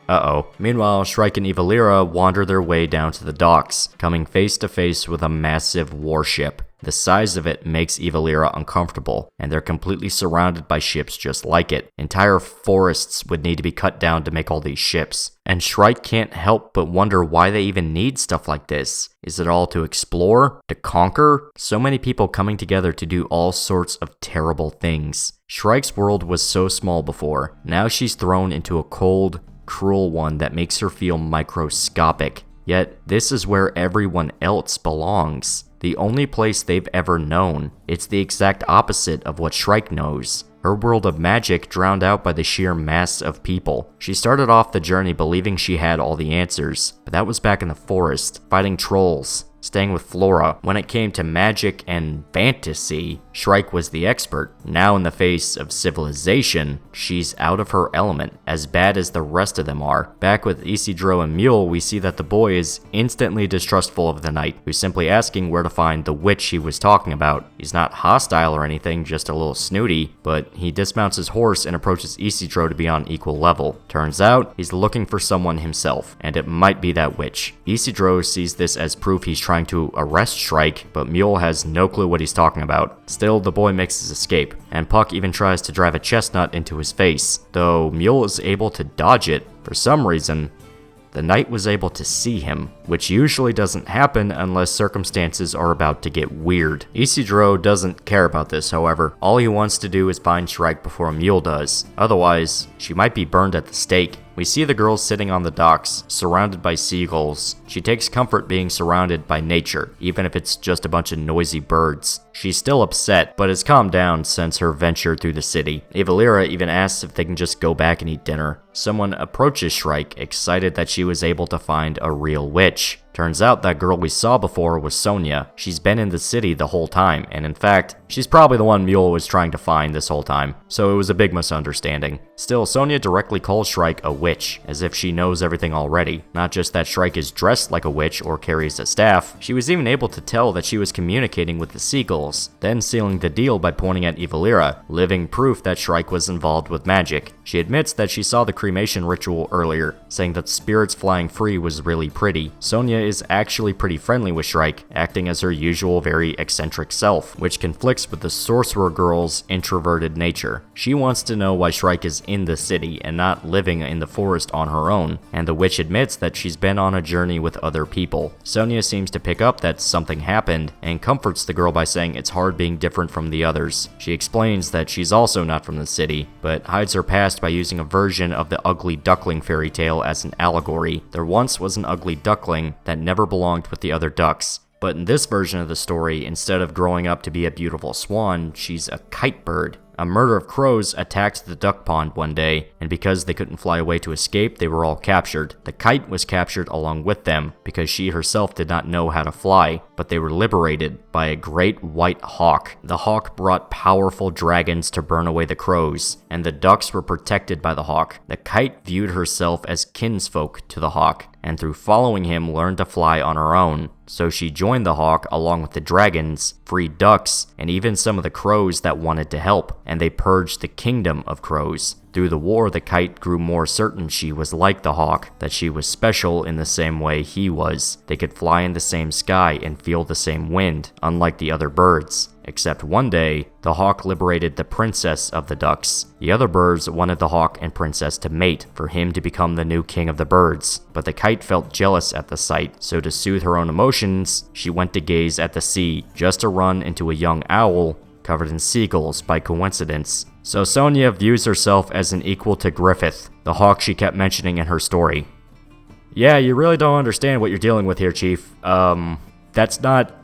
Uh-oh. Meanwhile, Shrike and Evilira wander their way down to the docks, coming face to face with a massive warship. The size of it makes Evilira uncomfortable, and they're completely surrounded by ships just like it. Entire forests would need to be cut down to make all these ships. And Shrike can't help but wonder why they even need stuff like this. Is it all to explore? To conquer? So many people coming together to do all sorts of terrible things. Shrike's world was so small before. Now she's thrown into a cold, cruel one that makes her feel microscopic. Yet, this is where everyone else belongs. The only place they've ever known. It's the exact opposite of what Shrike knows. Her world of magic drowned out by the sheer mass of people. She started off the journey believing she had all the answers, but that was back in the forest, fighting trolls, staying with Flora. When it came to magic and fantasy, Shrike was the expert. Now in the face of civilization, she's out of her element, as bad as the rest of them are. Back with Isidro and Mule, we see that the boy is instantly distrustful of the knight, who's simply asking where to find the witch he was talking about. He's not hostile or anything, just a little snooty, but he dismounts his horse and approaches Isidro to be on equal level. Turns out, he's looking for someone himself, and it might be that witch. Isidro sees this as proof he's trying to arrest Shrike, but Mule has no clue what he's talking about. Still, the boy makes his escape, and Puck even tries to drive a chestnut into his face. Though Mule is able to dodge it, for some reason, the knight was able to see him, which usually doesn't happen unless circumstances are about to get weird. Isidro doesn't care about this, however. All he wants to do is find Shrike before Mule does. Otherwise, she might be burned at the stake. We see the girl sitting on the docks, surrounded by seagulls. She takes comfort being surrounded by nature, even if it's just a bunch of noisy birds. She's still upset, but has calmed down since her venture through the city. Evilira even asks if they can just go back and eat dinner. Someone approaches Shrike, excited that she was able to find a real witch. Turns out that girl we saw before was Sonia. She's been in the city the whole time, and in fact, she's probably the one Mule was trying to find this whole time, so it was a big misunderstanding. Still, Sonia directly calls Shrike a witch, as if she knows everything already. Not just that Shrike is dressed like a witch or carries a staff, she was even able to tell that she was communicating with the seagulls, then sealing the deal by pointing at Evilira, living proof that Shrike was involved with magic. She admits that she saw the cremation ritual earlier, saying that spirits flying free was really pretty. Sonia is actually pretty friendly with Shrike, acting as her usual very eccentric self, which conflicts with the sorcerer girl's introverted nature. She wants to know why Shrike is in the city and not living in the forest on her own, and the witch admits that she's been on a journey with other people. Sonia seems to pick up that something happened, and comforts the girl by saying it's hard being different from the others. She explains that she's also not from the city, but hides her past by using a version of the ugly duckling fairy tale as an allegory. There once was an ugly duckling that never belonged with the other ducks. But in this version of the story, instead of growing up to be a beautiful swan, she's a kite bird. A murder of crows attacked the duck pond one day, and because they couldn't fly away to escape, they were all captured. The kite was captured along with them, because she herself did not know how to fly, but they were liberated by a great white hawk. The hawk brought powerful dragons to burn away the crows, and the ducks were protected by the hawk. The kite viewed herself as kinsfolk to the hawk, and through following him learned to fly on her own. So she joined the hawk along with the dragons, freed ducks, and even some of the crows that wanted to help, and they purged the kingdom of crows. Through the war, the kite grew more certain she was like the hawk, that she was special in the same way he was. They could fly in the same sky and feel the same wind, unlike the other birds. Except one day, the hawk liberated the princess of the ducks. The other birds wanted the hawk and princess to mate, for him to become the new king of the birds. But the kite felt jealous at the sight, so to soothe her own emotions, she went to gaze at the sea, just to run into a young owl covered in seagulls by coincidence. So Sonia views herself as an equal to Griffith, the hawk she kept mentioning in her story. Yeah, you really don't understand what you're dealing with here, Chief. That's not...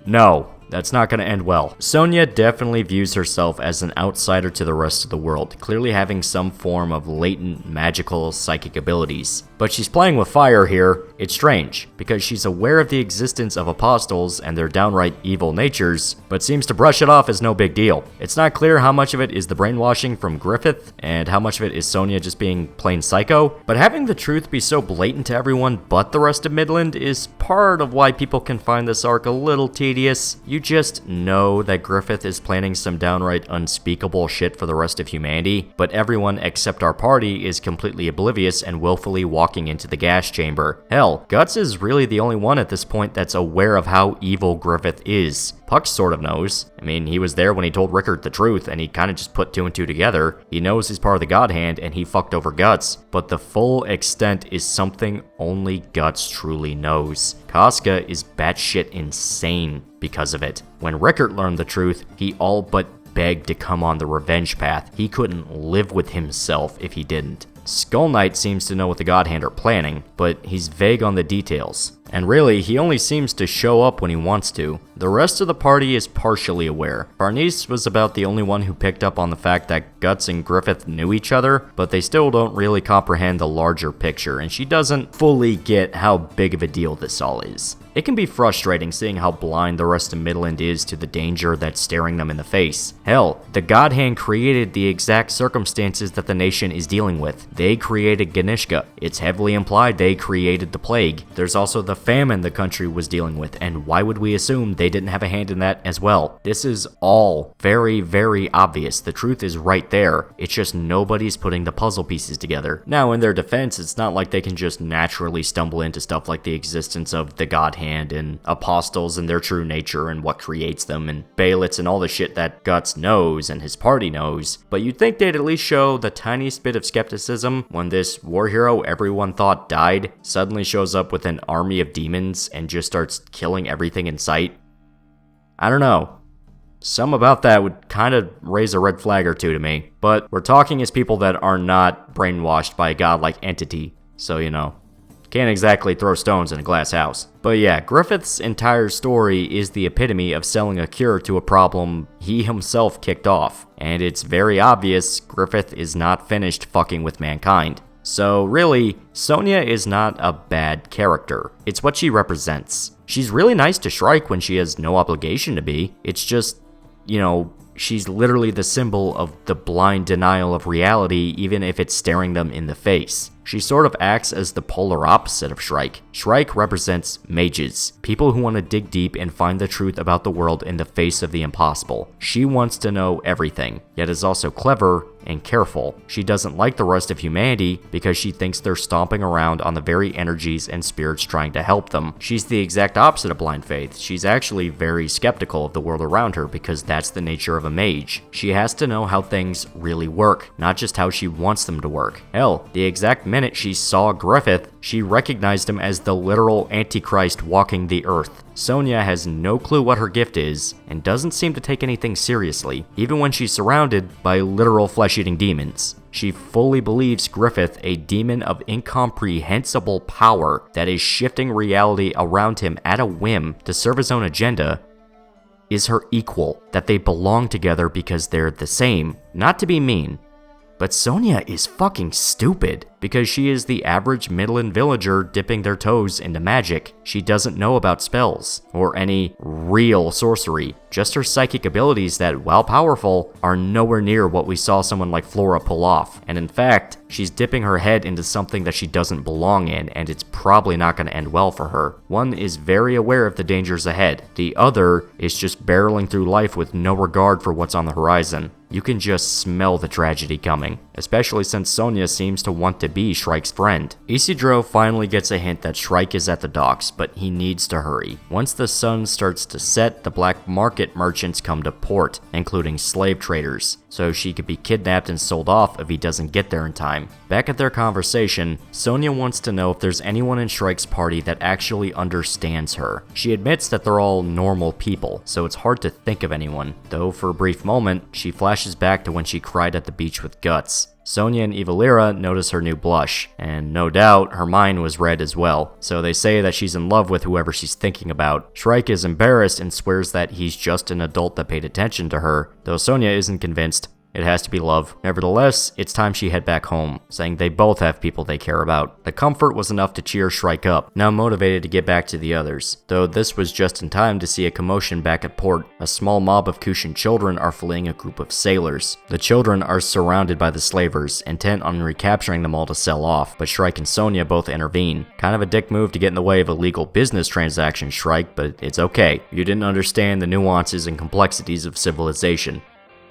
No. That's not going to end well. Sonia definitely views herself as an outsider to the rest of the world, clearly having some form of latent magical psychic abilities. But she's playing with fire here. It's strange, because she's aware of the existence of apostles and their downright evil natures, but seems to brush it off as no big deal. It's not clear how much of it is the brainwashing from Griffith, and how much of it is Sonia just being plain psycho, but having the truth be so blatant to everyone but the rest of Midland is part of why people can find this arc a little tedious. You just know that Griffith is planning some downright unspeakable shit for the rest of humanity, but everyone except our party is completely oblivious and willfully walking into the gas chamber. Hell, Guts is really the only one at this point that's aware of how evil Griffith is. Puck sort of knows. I mean, he was there when he told Rickard the truth, and he kind of just put two and two together. He knows he's part of the God Hand, and he fucked over Guts. But the full extent is something only Guts truly knows. Casca is batshit insane because of it. When Rickard learned the truth, he all but begged to come on the revenge path. He couldn't live with himself if he didn't. Skull Knight seems to know what the God Hand are planning, but he's vague on the details. And really, he only seems to show up when he wants to. The rest of the party is partially aware. Barnice was about the only one who picked up on the fact that Guts and Griffith knew each other, but they still don't really comprehend the larger picture, and she doesn't fully get how big of a deal this all is. It can be frustrating seeing how blind the rest of Midland is to the danger that's staring them in the face. Hell, the God Hand created the exact circumstances that the nation is dealing with. They created Ganishka. It's heavily implied they created the plague. There's also the famine the country was dealing with, and why would we assume they didn't have a hand in that as well? This is all very, very obvious. The truth is right there. It's just nobody's putting the puzzle pieces together. Now, in their defense, it's not like they can just naturally stumble into stuff like the existence of the God Hand and apostles and their true nature and what creates them and Baelitz and all the shit that Guts knows and his party knows, but you'd think they'd at least show the tiniest bit of skepticism when this war hero everyone thought died suddenly shows up with an army of demons and just starts killing everything in sight. I don't know. Some about that would kind of raise a red flag or two to me, but we're talking as people that are not brainwashed by a godlike entity, so you know. Can't exactly throw stones in a glass house. But yeah, Griffith's entire story is the epitome of selling a cure to a problem he himself kicked off. And it's very obvious Griffith is not finished fucking with mankind. So really, Sonya is not a bad character. It's what she represents. She's really nice to Shrike when she has no obligation to be. It's just, you know, she's literally the symbol of the blind denial of reality, even if it's staring them in the face. She sort of acts as the polar opposite of Shrike. Shrike represents mages, people who want to dig deep and find the truth about the world in the face of the impossible. She wants to know everything, yet is also clever and careful. She doesn't like the rest of humanity because she thinks they're stomping around on the very energies and spirits trying to help them. She's the exact opposite of blind faith. She's actually very skeptical of the world around her because that's the nature of a mage. She has to know how things really work, not just how she wants them to work. Hell, the exact minute she saw Griffith, she recognized him as the literal Antichrist walking the earth. Sonya has no clue what her gift is, and doesn't seem to take anything seriously, even when she's surrounded by literal flesh-eating demons. She fully believes Griffith, a demon of incomprehensible power that is shifting reality around him at a whim to serve his own agenda, is her equal, that they belong together because they're the same, not to be mean. But Sonya is fucking stupid, because she is the average Midland villager dipping their toes into magic. She doesn't know about spells, or any real sorcery, just her psychic abilities that, while powerful, are nowhere near what we saw someone like Flora pull off. And in fact, she's dipping her head into something that she doesn't belong in, and it's probably not going to end well for her. One is very aware of the dangers ahead. The other is just barreling through life with no regard for what's on the horizon. You can just smell the tragedy coming, especially since Sonya seems to want to be Shrike's friend. Isidro finally gets a hint that Shrike is at the docks, but he needs to hurry. Once the sun starts to set, the black market merchants come to port, including slave traders, so she could be kidnapped and sold off if he doesn't get there in time. Back at their conversation, Sonya wants to know if there's anyone in Shrike's party that actually understands her. She admits that they're all normal people, so it's hard to think of anyone, though for a brief moment, she flashes back to when she cried at the beach with Guts. Sonya and Evalira notice her new blush, and no doubt her mind was red as well, so they say that she's in love with whoever she's thinking about. Shrike is embarrassed and swears that he's just an adult that paid attention to her, though Sonya isn't convinced. It has to be love. Nevertheless, it's time she head back home, saying they both have people they care about. The comfort was enough to cheer Shrike up, now motivated to get back to the others. Though this was just in time to see a commotion back at port. A small mob of Kushan children are fleeing a group of sailors. The children are surrounded by the slavers, intent on recapturing them all to sell off, but Shrike and Sonya both intervene. Kind of a dick move to get in the way of a legal business transaction, Shrike, but it's okay. You didn't understand the nuances and complexities of civilization.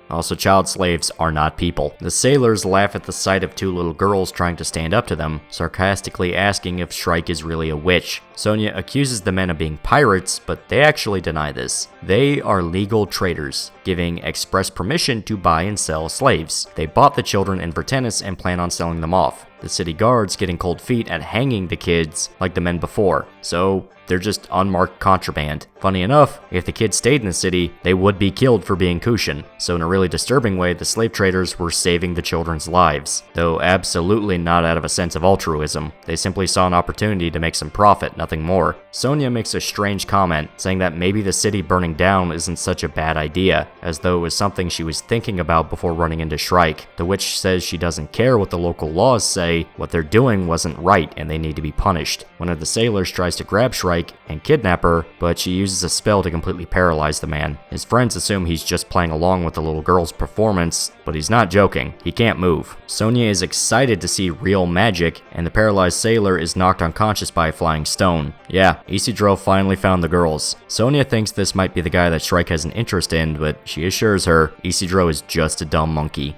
Also, child slaves are not people. The sailors laugh at the sight of two little girls trying to stand up to them, sarcastically asking if Shrike is really a witch. Sonya accuses the men of being pirates, but they actually deny this. They are legal traders, giving express permission to buy and sell slaves. They bought the children in Vertennis and plan on selling them off. The city guards getting cold feet at hanging the kids like the men before, so they're just unmarked contraband. Funny enough, if the kids stayed in the city, they would be killed for being Kushan. So in a really disturbing way, the slave traders were saving the children's lives. Though absolutely not out of a sense of altruism. They simply saw an opportunity to make some profit, nothing more. Sonya makes a strange comment, saying that maybe the city burning down isn't such a bad idea, as though it was something she was thinking about before running into Shrike. The witch says she doesn't care what the local laws say, what they're doing wasn't right and they need to be punished. One of the sailors tries to grab Shrike and kidnap her, but she uses a spell to completely paralyze the man. His friends assume he's just playing along with the little girl's performance, but he's not joking. He can't move. Sonya is excited to see real magic, and the paralyzed sailor is knocked unconscious by a flying stone. Yeah, Isidro finally found the girls. Sonya thinks this might be the guy that Shrike has an interest in, but she assures her Isidro is just a dumb monkey.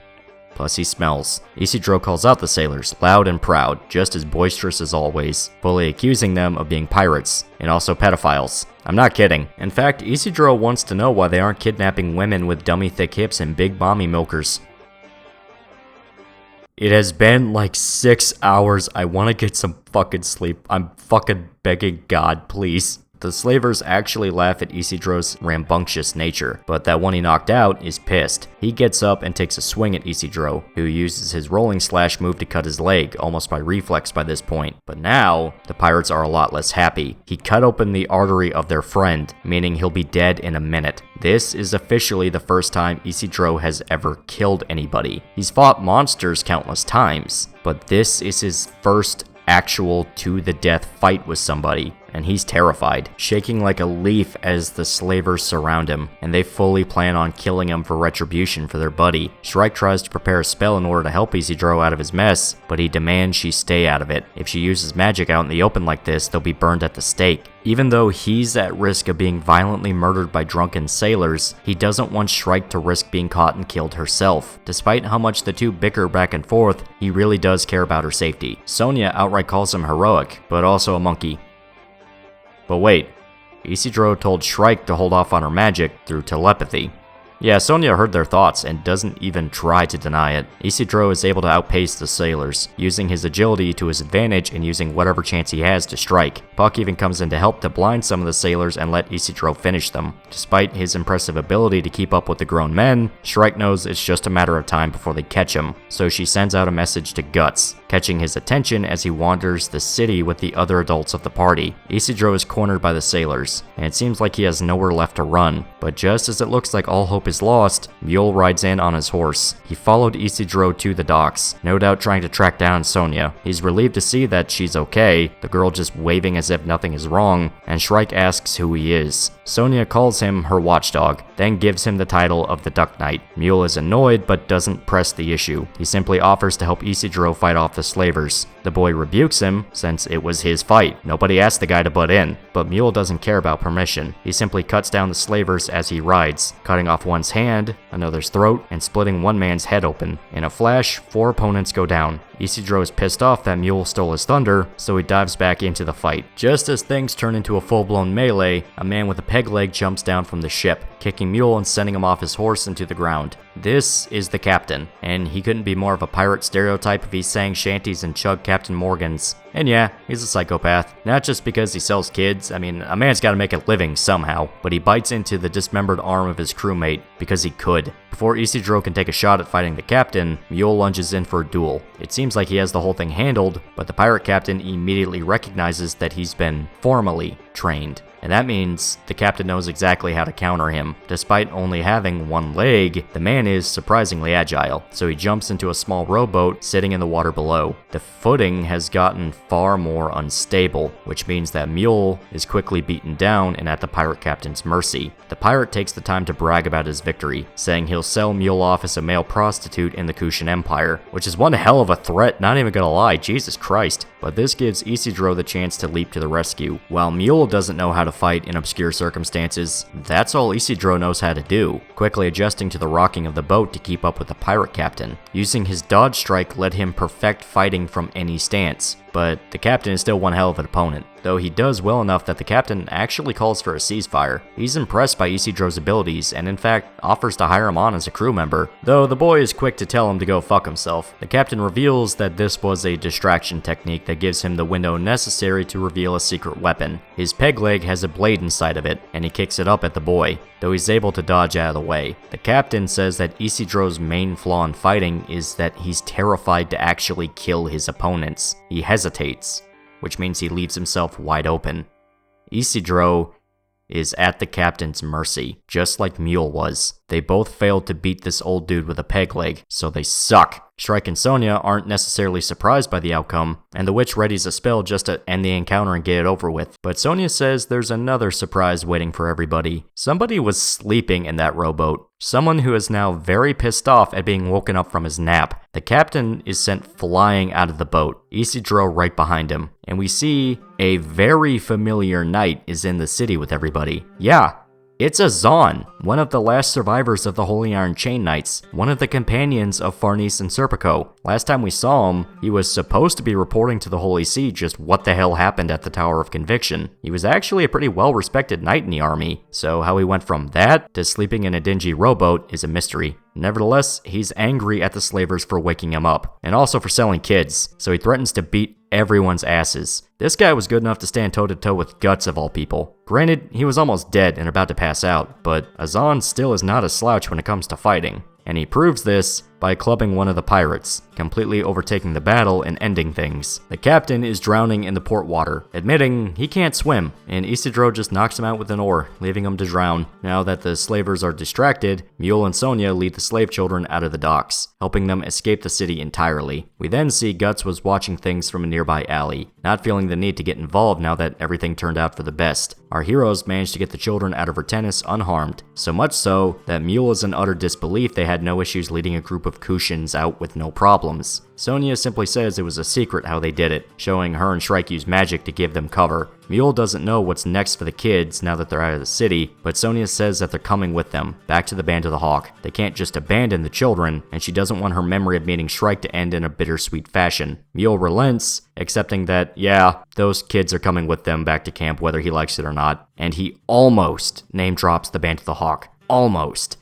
Plus he smells. Isidro calls out the sailors, loud and proud, just as boisterous as always, fully accusing them of being pirates, and also pedophiles. I'm not kidding. In fact, Isidro wants to know why they aren't kidnapping women with dummy thick hips and big mommy milkers. It has been like 6 hours. I want to get some fucking sleep. I'm fucking begging God, please. The slavers actually laugh at Isidro's rambunctious nature, but that one he knocked out is pissed. He gets up and takes a swing at Isidro, who uses his rolling slash move to cut his leg, almost by reflex by this point. But now, the pirates are a lot less happy. He cut open the artery of their friend, meaning he'll be dead in a minute. This is officially the first time Isidro has ever killed anybody. He's fought monsters countless times, but this is his first actual to-the-death fight with somebody, and he's terrified, shaking like a leaf as the slavers surround him, and they fully plan on killing him for retribution for their buddy. Shrike tries to prepare a spell in order to help Isidro out of his mess, but he demands she stay out of it. If she uses magic out in the open like this, they'll be burned at the stake. Even though he's at risk of being violently murdered by drunken sailors, he doesn't want Shrike to risk being caught and killed herself. Despite how much the two bicker back and forth, he really does care about her safety. Sonia outright calls him heroic, but also a monkey. But wait, Isidro told Shrike to hold off on her magic through telepathy. Yeah, Sonia heard their thoughts and doesn't even try to deny it. Isidro is able to outpace the sailors, using his agility to his advantage and using whatever chance he has to strike. Puck even comes in to help to blind some of the sailors and let Isidro finish them. Despite his impressive ability to keep up with the grown men, Shrike knows it's just a matter of time before they catch him, so she sends out a message to Guts, catching his attention as he wanders the city with the other adults of the party. Isidro is cornered by the sailors, and it seems like he has nowhere left to run, but just as it looks like all hope is lost, Mule rides in on his horse. He followed Isidro to the docks, no doubt trying to track down Sonia. He's relieved to see that she's okay, the girl just waving as if nothing is wrong, and Shrike asks who he is. Sonia calls him her watchdog, then gives him the title of the Duck Knight. Mule is annoyed but doesn't press the issue. He simply offers to help Isidro fight off the slavers. The boy rebukes him, since it was his fight. Nobody asked the guy to butt in, but Mule doesn't care about permission. He simply cuts down the slavers as he rides, cutting off one's hand, another's throat, and splitting one man's head open. In a flash, 4 opponents go down. Isidro is pissed off that Mule stole his thunder, so he dives back into the fight. Just as things turn into a full-blown melee, a man with a peg leg jumps down from the ship, kicking Mule and sending him off his horse into the ground. This is the captain, and he couldn't be more of a pirate stereotype if he sang shanties and chugged Captain Morgan's. And yeah, he's a psychopath. Not just because he sells kids, I mean, a man's gotta make a living somehow, but he bites into the dismembered arm of his crewmate because he could. Before Isidro can take a shot at fighting the captain, Mule lunges in for a duel. It seems like he has the whole thing handled, but the pirate captain immediately recognizes that he's been formally trained. And that means the captain knows exactly how to counter him. Despite only having one leg, the man is surprisingly agile, so he jumps into a small rowboat sitting in the water below. The footing has gotten far more unstable, which means that Mule is quickly beaten down and at the pirate captain's mercy. The pirate takes the time to brag about his victory, saying he'll sell Mule off as a male prostitute in the Kushan Empire, which is one hell of a threat, not even gonna lie, Jesus Christ. But this gives Isidro the chance to leap to the rescue. While Mule doesn't know how to fight in obscure circumstances, that's all Isidro knows how to do, quickly adjusting to the rocking of the boat to keep up with the pirate captain. Using his dodge strike let him perfect fighting from any stance, but the captain is still one hell of an opponent, though he does well enough that the captain actually calls for a ceasefire. He's impressed by Isidro's abilities and in fact offers to hire him on as a crew member, though the boy is quick to tell him to go fuck himself. The captain reveals that this was a distraction technique that gives him the window necessary to reveal a secret weapon. His peg leg has a blade inside of it, and he kicks it up at the boy, though he's able to dodge out of the way. The captain says that Isidro's main flaw in fighting is that he's terrified to actually kill his opponents. He hesitates, which means he leaves himself wide open. Isidro is at the captain's mercy, just like Mule was. They both failed to beat this old dude with a peg leg, so they suck. Shrike and Sonia aren't necessarily surprised by the outcome, and the witch readies a spell just to end the encounter and get it over with. But Sonia says there's another surprise waiting for everybody. Somebody was sleeping in that rowboat. Someone who is now very pissed off at being woken up from his nap. The captain is sent flying out of the boat, Isidro right behind him, and we see a very familiar knight is in the city with everybody. Yeah, it's Azan, one of the last survivors of the Holy Iron Chain Knights, one of the companions of Farnese and Serpico. Last time we saw him, he was supposed to be reporting to the Holy See just what the hell happened at the Tower of Conviction. He was actually a pretty well-respected knight in the army, so how he went from that to sleeping in a dingy rowboat is a mystery. Nevertheless, he's angry at the slavers for waking him up, and also for selling kids, so he threatens to beat everyone's asses. This guy was good enough to stand toe-to-toe with Guts of all people. Granted, he was almost dead and about to pass out, but Azan still is not a slouch when it comes to fighting. And he proves this by clubbing one of the pirates, completely overtaking the battle and ending things. The captain is drowning in the port water, admitting he can't swim, and Isidro just knocks him out with an oar, leaving him to drown. Now that the slavers are distracted, Mule and Sonia lead the slave children out of the docks, helping them escape the city entirely. We then see Guts was watching things from a nearby alley, not feeling the need to get involved now that everything turned out for the best. Our heroes managed to get the children out of Vertennis unharmed, so much so that Mule is in utter disbelief they had no issues leading a group of Kushans out with no problems. Sonia simply says it was a secret how they did it, showing her and Shrike use magic to give them cover. Mule doesn't know what's next for the kids now that they're out of the city, but Sonia says that they're coming with them, back to the Band of the Hawk. They can't just abandon the children, and she doesn't want her memory of meeting Shrike to end in a bittersweet fashion. Mule relents, accepting that, yeah, those kids are coming with them back to camp whether he likes it or not, and he almost name drops the Band of the Hawk. Almost.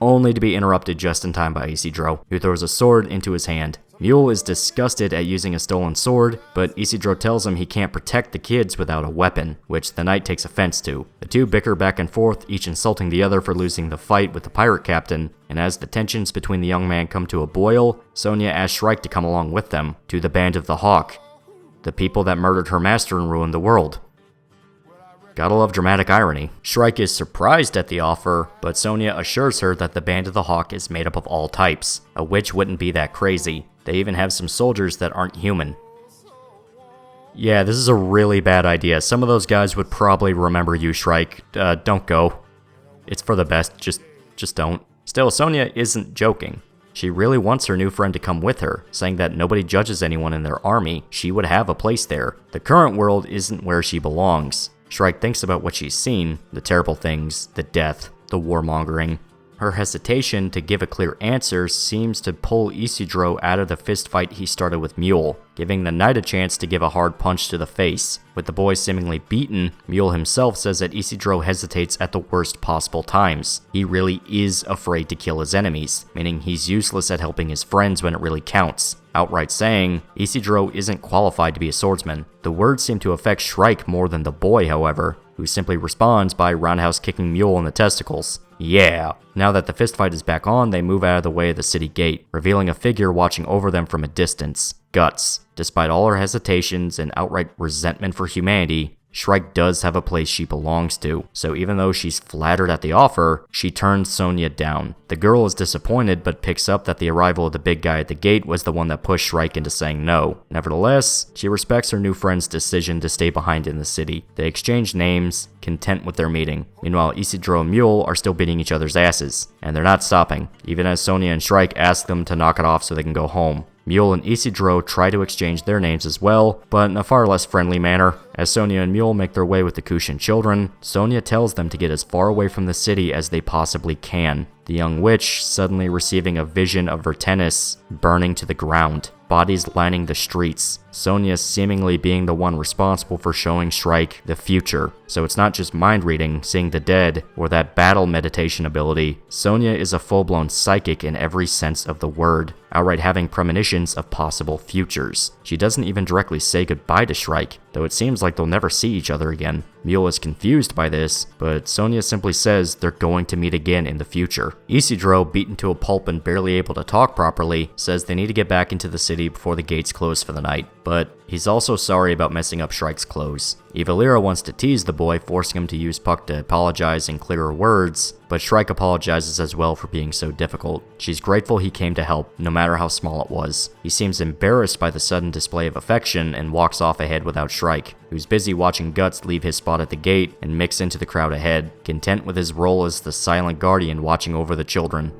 Only to be interrupted just in time by Isidro, who throws a sword into his hand. Mule is disgusted at using a stolen sword, but Isidro tells him he can't protect the kids without a weapon, which the knight takes offense to. The two bicker back and forth, each insulting the other for losing the fight with the pirate captain, and as the tensions between the young man come to a boil, Sonia asks Shrike to come along with them, to the Band of the Hawk, the people that murdered her master and ruined the world. Gotta love dramatic irony. Shrike is surprised at the offer, but Sonia assures her that the Band of the Hawk is made up of all types. A witch wouldn't be that crazy. They even have some soldiers that aren't human. Yeah, this is a really bad idea. Some of those guys would probably remember you, Shrike. Don't go. It's for the best, just don't. Still, Sonia isn't joking. She really wants her new friend to come with her, saying that nobody judges anyone in their army. She would have a place there. The current world isn't where she belongs. Shrike thinks about what she's seen, the terrible things, the death, the warmongering. Her hesitation to give a clear answer seems to pull Isidro out of the fistfight he started with Mule, giving the knight a chance to give a hard punch to the face. With the boy seemingly beaten, Mule himself says that Isidro hesitates at the worst possible times. He really is afraid to kill his enemies, meaning he's useless at helping his friends when it really counts. Outright saying, Isidro isn't qualified to be a swordsman. The words seem to affect Shrike more than the boy, however, who simply responds by roundhouse kicking Mule in the testicles. Yeah. Now that the fistfight is back on, they move out of the way of the city gate, revealing a figure watching over them from a distance. Guts. Despite all her hesitations and outright resentment for humanity, Shrike does have a place she belongs to, so even though she's flattered at the offer, she turns Sonia down. The girl is disappointed, but picks up that the arrival of the big guy at the gate was the one that pushed Shrike into saying no. Nevertheless, she respects her new friend's decision to stay behind in the city. They exchange names, content with their meeting. Meanwhile, Isidro and Mule are still beating each other's asses, and they're not stopping, even as Sonia and Shrike ask them to knock it off so they can go home. Mule and Isidro try to exchange their names as well, but in a far less friendly manner. As Sonia and Mule make their way with the Kushan children, Sonia tells them to get as far away from the city as they possibly can. The young witch suddenly receiving a vision of Vertennis burning to the ground, bodies lining the streets. Sonia seemingly being the one responsible for showing Shrike the future. So it's not just mind reading, seeing the dead, or that battle meditation ability. Sonia is a full-blown psychic in every sense of the word, outright having premonitions of possible futures. She doesn't even directly say goodbye to Shrike, though it seems like they'll never see each other again. Mule is confused by this, but Sonia simply says they're going to meet again in the future. Isidro, beaten to a pulp and barely able to talk properly, says they need to get back into the city before the gates close for the night, but he's also sorry about messing up Shrike's clothes. Evalira wants to tease the boy, forcing him to use Puck to apologize in clearer words, but Shrike apologizes as well for being so difficult. She's grateful he came to help, no matter how small it was. He seems embarrassed by the sudden display of affection and walks off ahead without Shrike, who's busy watching Guts leave his spot at the gate and mix into the crowd ahead, content with his role as the silent guardian watching over the children.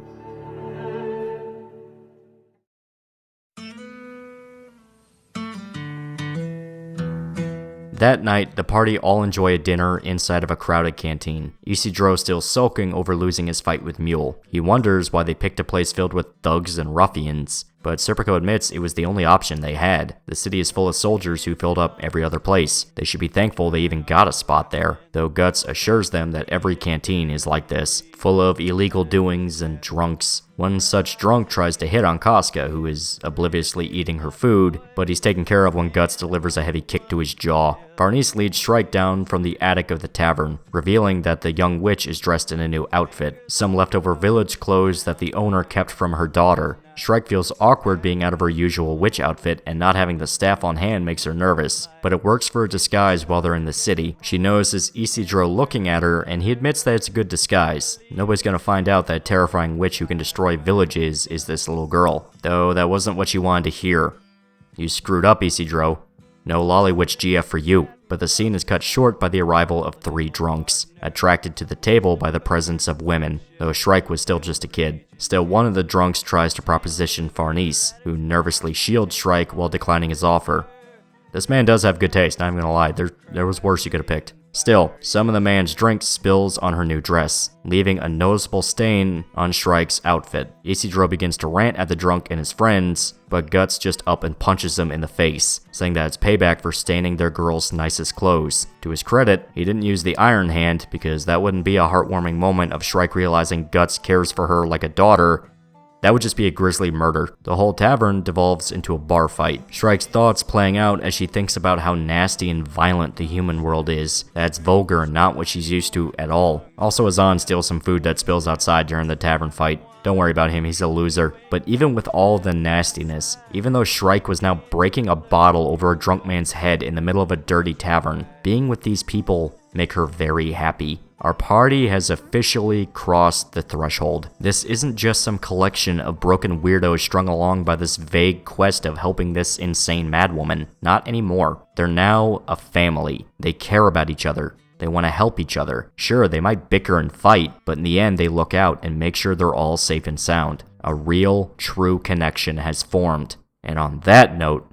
That night, the party all enjoy a dinner inside of a crowded canteen. Isidro still sulking over losing his fight with Mule. He wonders why they picked a place filled with thugs and ruffians, but Serpico admits it was the only option they had. The city is full of soldiers who filled up every other place. They should be thankful they even got a spot there, though Guts assures them that every canteen is like this, full of illegal doings and drunks. One such drunk tries to hit on Casca, who is obliviously eating her food, but he's taken care of when Guts delivers a heavy kick to his jaw. Farnese leads Shrike down from the attic of the tavern, revealing that the young witch is dressed in a new outfit, some leftover village clothes that the owner kept from her daughter. Shrike feels awkward being out of her usual witch outfit, and not having the staff on hand makes her nervous, but it works for a disguise while they're in the city. She notices Isidro looking at her, and he admits that it's a good disguise. Nobody's gonna find out that terrifying witch who can destroy villages is this little girl, though that wasn't what she wanted to hear. You screwed up, Isidro. No Lollywitch GF for you. But the scene is cut short by the arrival of 3 drunks, attracted to the table by the presence of women, though Shrike was still just a kid. Still, one of the drunks tries to proposition Farnese, who nervously shields Shrike while declining his offer. This man does have good taste, not even gonna lie, there was worse you could have picked. Still, some of the man's drink spills on her new dress, leaving a noticeable stain on Shrike's outfit. Isidro begins to rant at the drunk and his friends, but Guts just up and punches him in the face, saying that it's payback for staining their girl's nicest clothes. To his credit, he didn't use the Iron Hand, because that wouldn't be a heartwarming moment of Shrike realizing Guts cares for her like a daughter. That would just be a grisly murder. The whole tavern devolves into a bar fight. Shrike's thoughts playing out as she thinks about how nasty and violent the human world is. That's vulgar and not what she's used to at all. Also, Azan steals some food that spills outside during the tavern fight. Don't worry about him, he's a loser. But even with all the nastiness, even though Shrike was now breaking a bottle over a drunk man's head in the middle of a dirty tavern, being with these people make her very happy. Our party has officially crossed the threshold. This isn't just some collection of broken weirdos strung along by this vague quest of helping this insane madwoman. Not anymore. They're now a family. They care about each other. They want to help each other. Sure, they might bicker and fight, but in the end they look out and make sure they're all safe and sound. A real, true connection has formed. And on that note,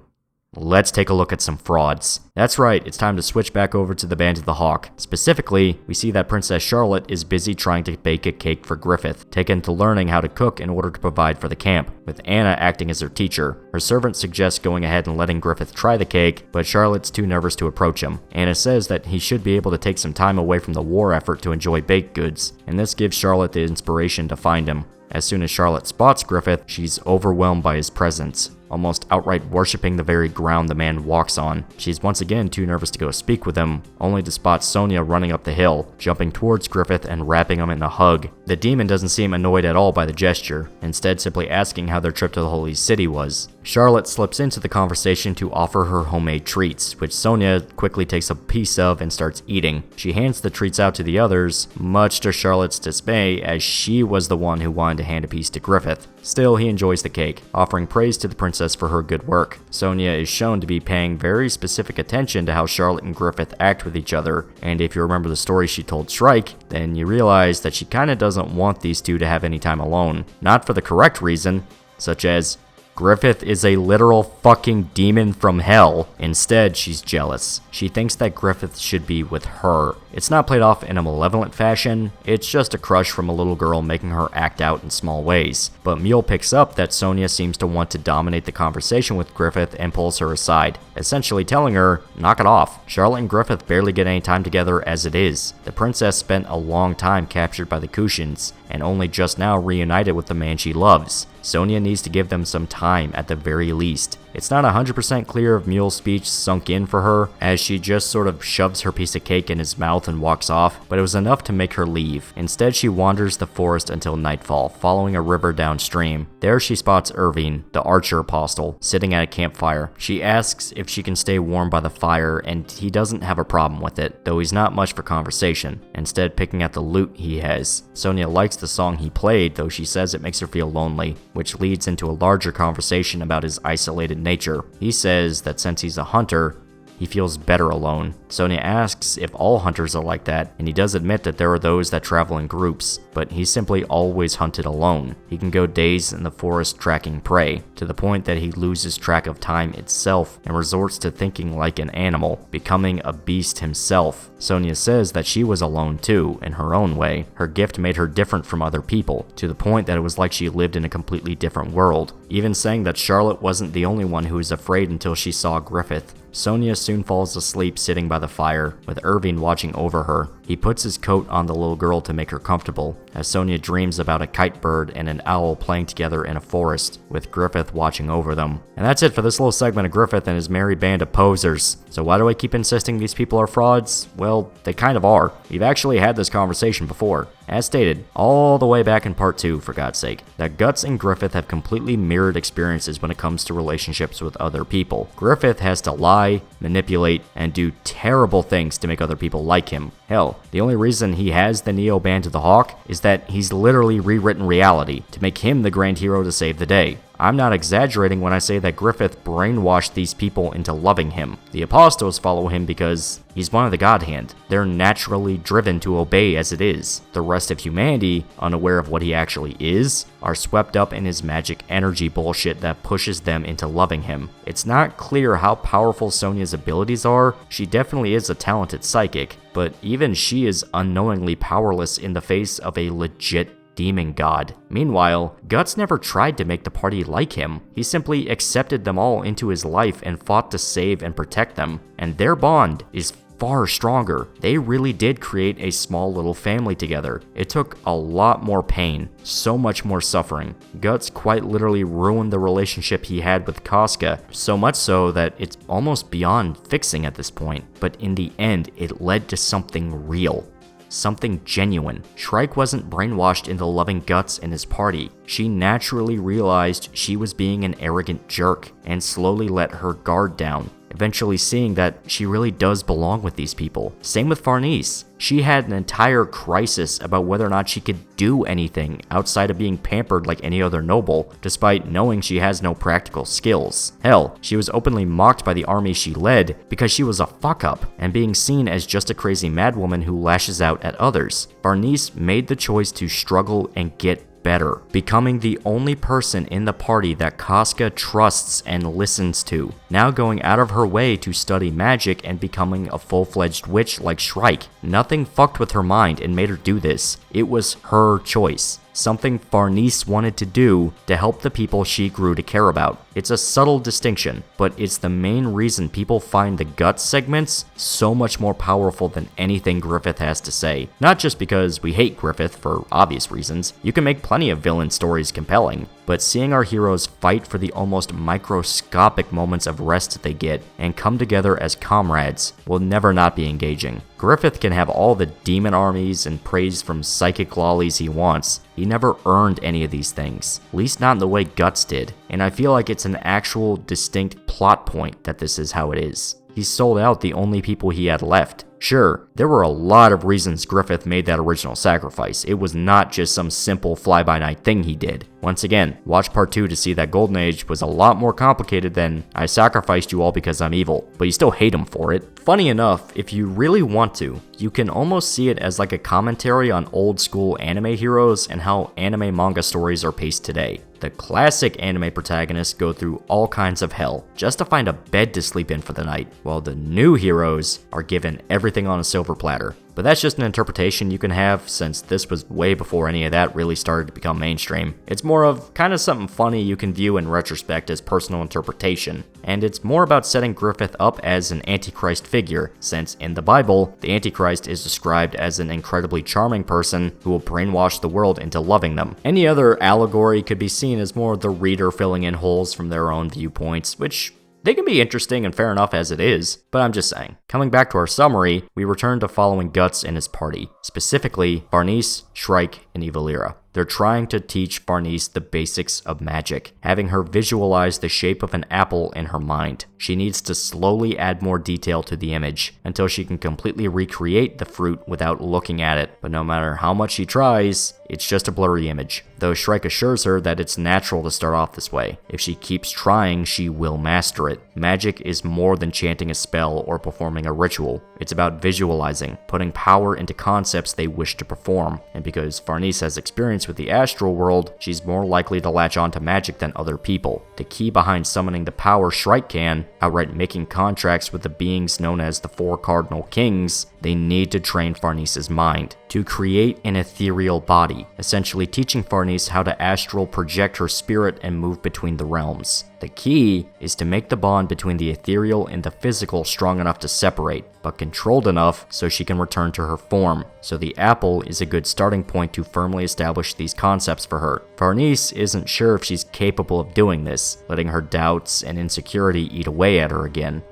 let's take a look at some frauds. That's right, it's time to switch back over to the Band of the Hawk. Specifically, we see that Princess Charlotte is busy trying to bake a cake for Griffith, taken to learning how to cook in order to provide for the camp, with Anna acting as her teacher. Her servant suggests going ahead and letting Griffith try the cake, but Charlotte's too nervous to approach him. Anna says that he should be able to take some time away from the war effort to enjoy baked goods, and this gives Charlotte the inspiration to find him. As soon as Charlotte spots Griffith, she's overwhelmed by his presence, almost outright worshipping the very ground the man walks on. She's once again too nervous to go speak with him, only to spot Sonia running up the hill, jumping towards Griffith and wrapping him in a hug. The demon doesn't seem annoyed at all by the gesture, instead simply asking how their trip to the Holy City was. Charlotte slips into the conversation to offer her homemade treats, which Sonia quickly takes a piece of and starts eating. She hands the treats out to the others, much to Charlotte's dismay, as she was the one who wanted to hand a piece to Griffith. Still, he enjoys the cake, offering praise to the princess for her good work. Sonia is shown to be paying very specific attention to how Charlotte and Griffith act with each other, and if you remember the story she told Shrike, then you realize that she kinda doesn't want these two to have any time alone. Not for the correct reason, such as Griffith is a literal fucking demon from hell. Instead, she's jealous. She thinks that Griffith should be with her. It's not played off in a malevolent fashion, it's just a crush from a little girl making her act out in small ways. But Mule picks up that Sonia seems to want to dominate the conversation with Griffith and pulls her aside, essentially telling her, knock it off. Charlotte and Griffith barely get any time together as it is. The princess spent a long time captured by the Kushans, and only just now reunited with the man she loves. Sonia needs to give them some time at the very least. It's not 100% clear if Mule's speech sunk in for her, as she just sort of shoves her piece of cake in his mouth and walks off, but it was enough to make her leave. Instead, she wanders the forest until nightfall, following a river downstream. There she spots Irving, the archer apostle, sitting at a campfire. She asks if she can stay warm by the fire, and he doesn't have a problem with it, though he's not much for conversation, instead picking at the lute he has. Sonia likes the song he played, though she says it makes her feel lonely, which leads into a larger conversation about his isolated nature. He says that since he's a hunter, he feels better alone. Sonia asks if all hunters are like that, and he does admit that there are those that travel in groups, but he's simply always hunted alone. He can go days in the forest tracking prey, to the point that he loses track of time itself and resorts to thinking like an animal, becoming a beast himself. Sonia says that she was alone too, in her own way. Her gift made her different from other people, to the point that it was like she lived in a completely different world, even saying that Charlotte wasn't the only one who was afraid until she saw Griffith. Sonia soon falls asleep sitting by the fire, with Irving watching over her. He He puts his coat on the little girl to make her comfortable, as Sonia dreams about a kite bird and an owl playing together in a forest, with Griffith watching over them. And that's it for this little segment of Griffith and his merry band of posers. So why do I keep insisting these people are frauds? Well, they kind of are. We've actually had this conversation before. As stated, all the way back in part 2, for God's sake, that Guts and Griffith have completely mirrored experiences when it comes to relationships with other people. Griffith has to lie, manipulate, and do terrible things to make other people like him. Hell, the only reason he has the Neo Band of the Hawk is that he's literally rewritten reality to make him the grand hero to save the day. I'm not exaggerating when I say that Griffith brainwashed these people into loving him. The Apostles follow him because he's one of the God Hand. They're naturally driven to obey as it is. The rest of humanity, unaware of what he actually is, are swept up in his magic energy bullshit that pushes them into loving him. It's not clear how powerful Sonia's abilities are. She definitely is a talented psychic, but even she is unknowingly powerless in the face of a legit demon god. Meanwhile, Guts never tried to make the party like him. He simply accepted them all into his life and fought to save and protect them. And their bond is far stronger. They really did create a small little family together. It took a lot more pain, so much more suffering. Guts quite literally ruined the relationship he had with Casca, so much so that it's almost beyond fixing at this point. But in the end, it led to something real. Something genuine. Shrike wasn't brainwashed into loving Guts and his party. She naturally realized she was being an arrogant jerk and slowly let her guard down, eventually seeing that she really does belong with these people. Same with Farnese. She had an entire crisis about whether or not she could do anything outside of being pampered like any other noble, despite knowing she has no practical skills. Hell, she was openly mocked by the army she led because she was a fuck-up and being seen as just a crazy madwoman who lashes out at others. Farnese made the choice to struggle and get better, becoming the only person in the party that Casca trusts and listens to, now going out of her way to study magic and becoming a full-fledged witch like Shrike. Nothing fucked with her mind and made her do this. It was her choice. Something Farnese wanted to do to help the people she grew to care about. It's a subtle distinction, but it's the main reason people find the Guts segments so much more powerful than anything Griffith has to say. Not just because we hate Griffith for obvious reasons. You can make plenty of villain stories compelling, but seeing our heroes fight for the almost microscopic moments of rest they get and come together as comrades will never not be engaging. Griffith can have all the demon armies and praise from psychic lollies he wants. He never earned any of these things, at least not in the way Guts did, and I feel like it's an actual distinct plot point that this is how it is. He sold out the only people he had left. Sure, there were a lot of reasons Griffith made that original sacrifice. It was not just some simple fly-by-night thing he did. Once again, watch part 2 to see that Golden Age was a lot more complicated than I sacrificed you all because I'm evil, but you still hate him for it. Funny enough, if you really want to, you can almost see it as like a commentary on old school anime heroes and how anime manga stories are paced today. The classic anime protagonists go through all kinds of hell just to find a bed to sleep in for the night, while the new heroes are given everything on a silver platter. But that's just an interpretation you can have, since this was way before any of that really started to become mainstream. It's more of kind of something funny you can view in retrospect as personal interpretation, and it's more about setting Griffith up as an Antichrist figure, since in the Bible, the Antichrist is described as an incredibly charming person who will brainwash the world into loving them. Any other allegory could be seen as more the reader filling in holes from their own viewpoints, which they can be interesting and fair enough as it is, but I'm just saying. Coming back to our summary, we return to following Guts and his party, specifically Farnese, Shrike, and Evilira. They're trying to teach Farnese the basics of magic, having her visualize the shape of an apple in her mind. She needs to slowly add more detail to the image until she can completely recreate the fruit without looking at it, but no matter how much she tries, it's just a blurry image. Though Shrike assures her that it's natural to start off this way. If she keeps trying, she will master it. Magic is more than chanting a spell or performing a ritual. It's about visualizing, putting power into concepts they wish to perform, and because Farnese has experience with the astral world, she's more likely to latch on to magic than other people. The key behind summoning the power Shrike can, outright making contracts with the beings known as the Four Cardinal Kings, they need to train Farnese's mind. to create an ethereal body, essentially teaching Farnese how to astral project her spirit and move between the realms. The key is to make the bond between the ethereal and the physical strong enough to separate, but controlled enough so she can return to her form. So the apple is a good starting point to firmly establish these concepts for her. Farnese isn't sure if she's capable of doing this, letting her doubts and insecurity eat away at her again.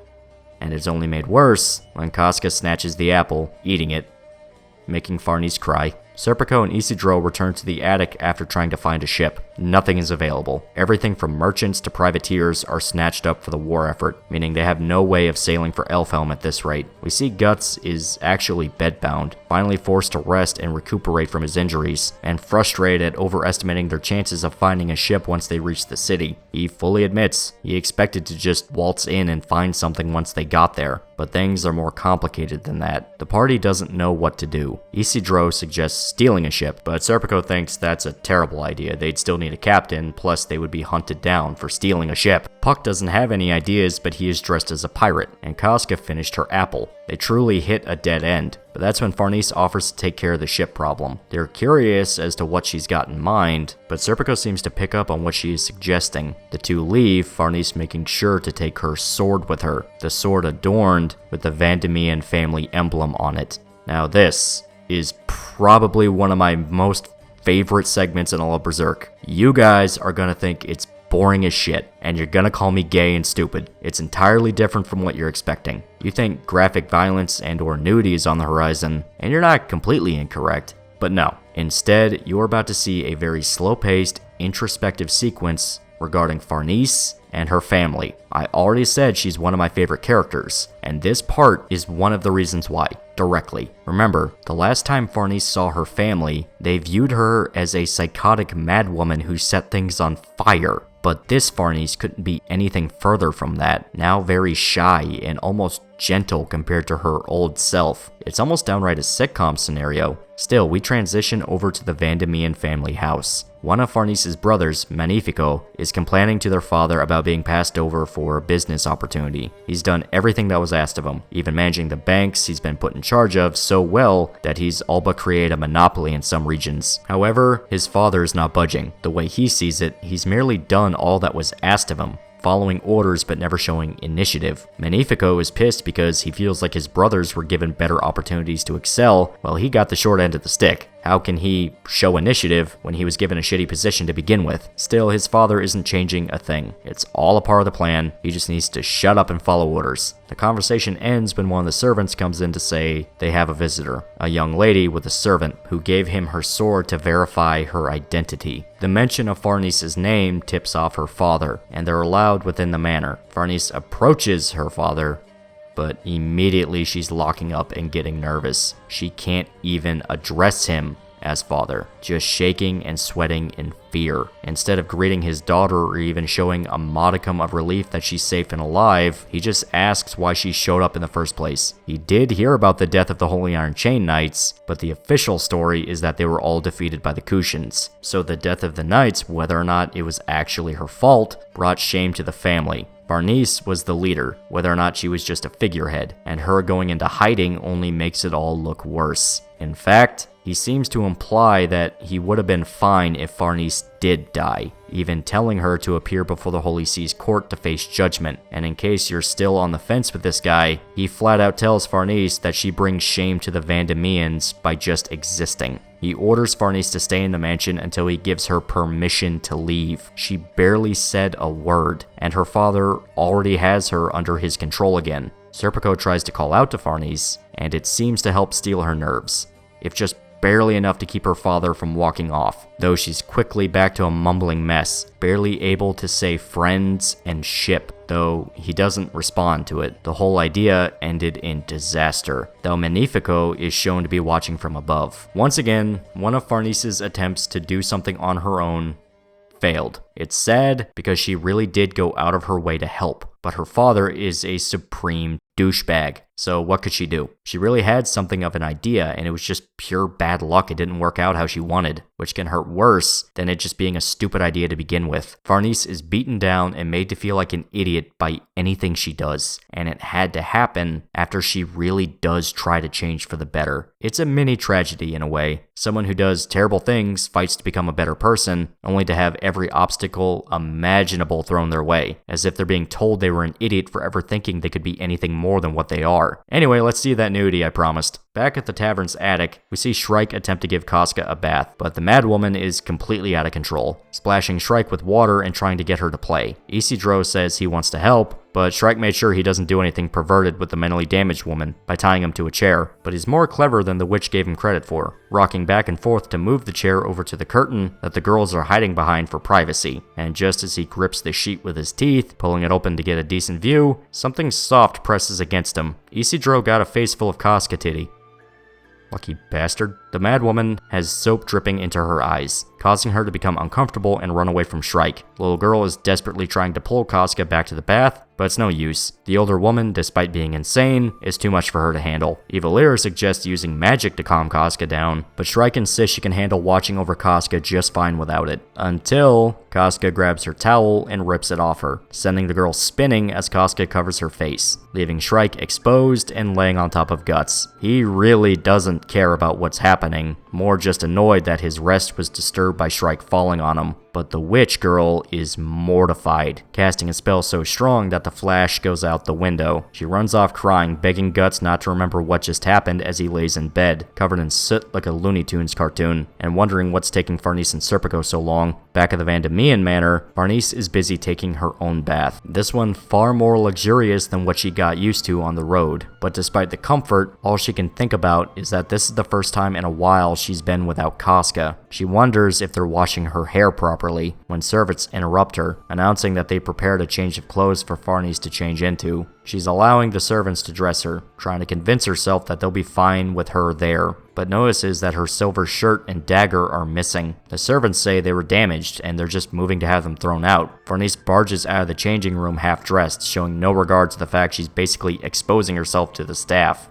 And it's only made worse when Casca snatches the apple, eating it, making Farnese cry. Serpico and Isidro return to the attic after trying to find a ship. Nothing is available. Everything from merchants to privateers are snatched up for the war effort, meaning they have no way of sailing for Elfhelm at this rate. We see Guts is actually bedbound, finally forced to rest and recuperate from his injuries, and frustrated at overestimating their chances of finding a ship once they reach the city. He fully admits he expected to just waltz in and find something once they got there, but things are more complicated than that. The party doesn't know what to do. Isidro suggests stealing a ship, but Serpico thinks that's a terrible idea. They'd still need a captain, plus they would be hunted down for stealing a ship. Puck doesn't have any ideas, but he is dressed as a pirate, and Casca finished her apple. They truly hit a dead end, but that's when Farnese offers to take care of the ship problem. They're curious as to what she's got in mind, but Serpico seems to pick up on what she is suggesting. The two leave, Farnese making sure to take her sword with her, the sword adorned with the Vandemian family emblem on it. Now this is probably one of my most favorite segments in all of Berserk. You guys are gonna think it's boring as shit, and you're gonna call me gay and stupid. It's entirely different from what you're expecting. You think graphic violence and or nudity is on the horizon, and you're not completely incorrect. But no, instead, you're about to see a very slow-paced, introspective sequence regarding Farnese and her family. I already said she's one of my favorite characters, and this part is one of the reasons why, directly. Remember, the last time Farnese saw her family, they viewed her as a psychotic madwoman who set things on fire. But this Farnese couldn't be anything further from that, now very shy and almost gentle compared to her old self. It's almost downright a sitcom scenario. Still, we transition over to the Vandemian family house. One of Farnese's brothers, Magnifico, is complaining to their father about being passed over for a business opportunity. He's done everything that was asked of him, even managing the banks he's been put in charge of so well that he's all but created a monopoly in some regions. However, his father is not budging. The way he sees it, he's merely done all that was asked of him, following orders but never showing initiative. Magnifico is pissed because he feels like his brothers were given better opportunities to excel while he got the short end of the stick. How can he show initiative when he was given a shitty position to begin with? Still, his father isn't changing a thing. It's all a part of the plan. He just needs to shut up and follow orders. The conversation ends when one of the servants comes in to say they have a visitor, a young lady with a servant who gave him her sword to verify her identity. The mention of Farnese's name tips off her father, and they're allowed within the manor. Farnese approaches her father, but immediately she's locking up and getting nervous. She can't even address him as father, just shaking and sweating in fear. Instead of greeting his daughter or even showing a modicum of relief that she's safe and alive, he just asks why she showed up in the first place. He did hear about the death of the Holy Iron Chain Knights, but the official story is that they were all defeated by the Kushans. So the death of the Knights, whether or not it was actually her fault, brought shame to the family. Farnese was the leader, whether or not she was just a figurehead, and her going into hiding only makes it all look worse. In fact, he seems to imply that he would have been fine if Farnese did die, even telling her to appear before the Holy See's court to face judgment. And in case you're still on the fence with this guy, he flat out tells Farnese that she brings shame to the Vandemians by just existing. He orders Farnese to stay in the mansion until he gives her permission to leave. She barely said a word, and her father already has her under his control again. Serpico tries to call out to Farnese, and it seems to help steal her nerves, if just barely enough to keep her father from walking off, though she's quickly back to a mumbling mess, barely able to say friends and ship, though he doesn't respond to it. The whole idea ended in disaster, though Magnifico is shown to be watching from above. Once again, one of Farnese's attempts to do something on her own failed. It's sad because she really did go out of her way to help, but her father is a supreme douchebag. So what could she do? She really had something of an idea, and it was just pure bad luck it didn't work out how she wanted, which can hurt worse than it just being a stupid idea to begin with. Farnese is beaten down and made to feel like an idiot by anything she does, and it had to happen after she really does try to change for the better. It's a mini tragedy in a way. Someone who does terrible things fights to become a better person, only to have every obstacle imaginable thrown their way, as if they're being told they were an idiot for ever thinking they could be anything more than what they are. Anyway, let's see that nudity I promised. Back at the tavern's attic, we see Shrike attempt to give Casca a bath, but the madwoman is completely out of control, splashing Shrike with water and trying to get her to play. Isidro says he wants to help, but Shrike made sure he doesn't do anything perverted with the mentally damaged woman by tying him to a chair, but he's more clever than the witch gave him credit for, rocking back and forth to move the chair over to the curtain that the girls are hiding behind for privacy. And just as he grips the sheet with his teeth, pulling it open to get a decent view, something soft presses against him. Isidro got a face full of Casca titty. Lucky bastard. The madwoman has soap dripping into her eyes, causing her to become uncomfortable and run away from Shrike. The little girl is desperately trying to pull Casca back to the bath, but it's no use. The older woman, despite being insane, is too much for her to handle. Evilira suggests using magic to calm Casca down, but Shrike insists she can handle watching over Casca just fine without it. Until Casca grabs her towel and rips it off her, sending the girl spinning as Casca covers her face, leaving Shrike exposed and laying on top of Guts. He really doesn't care about what's happening, more just annoyed that his rest was disturbed by Shrike falling on him. But the witch girl is mortified, casting a spell so strong that the flash goes out the window. She runs off crying, begging Guts not to remember what just happened as he lays in bed, covered in soot like a Looney Tunes cartoon, and wondering what's taking Farnese and Serpico so long. Back at the Vandemean Manor, Farnese is busy taking her own bath. This one far more luxurious than what she got used to on the road. But despite the comfort, all she can think about is that this is the first time in a while she's been without Casca. She wonders if they're washing her hair properly when servants interrupt her, announcing that they prepared a change of clothes for Farnese to change into. She's allowing the servants to dress her, trying to convince herself that they'll be fine with her there, but notices that her silver shirt and dagger are missing. The servants say they were damaged and they're just moving to have them thrown out. Farnese barges out of the changing room half-dressed, showing no regard to the fact she's basically exposing herself to the staff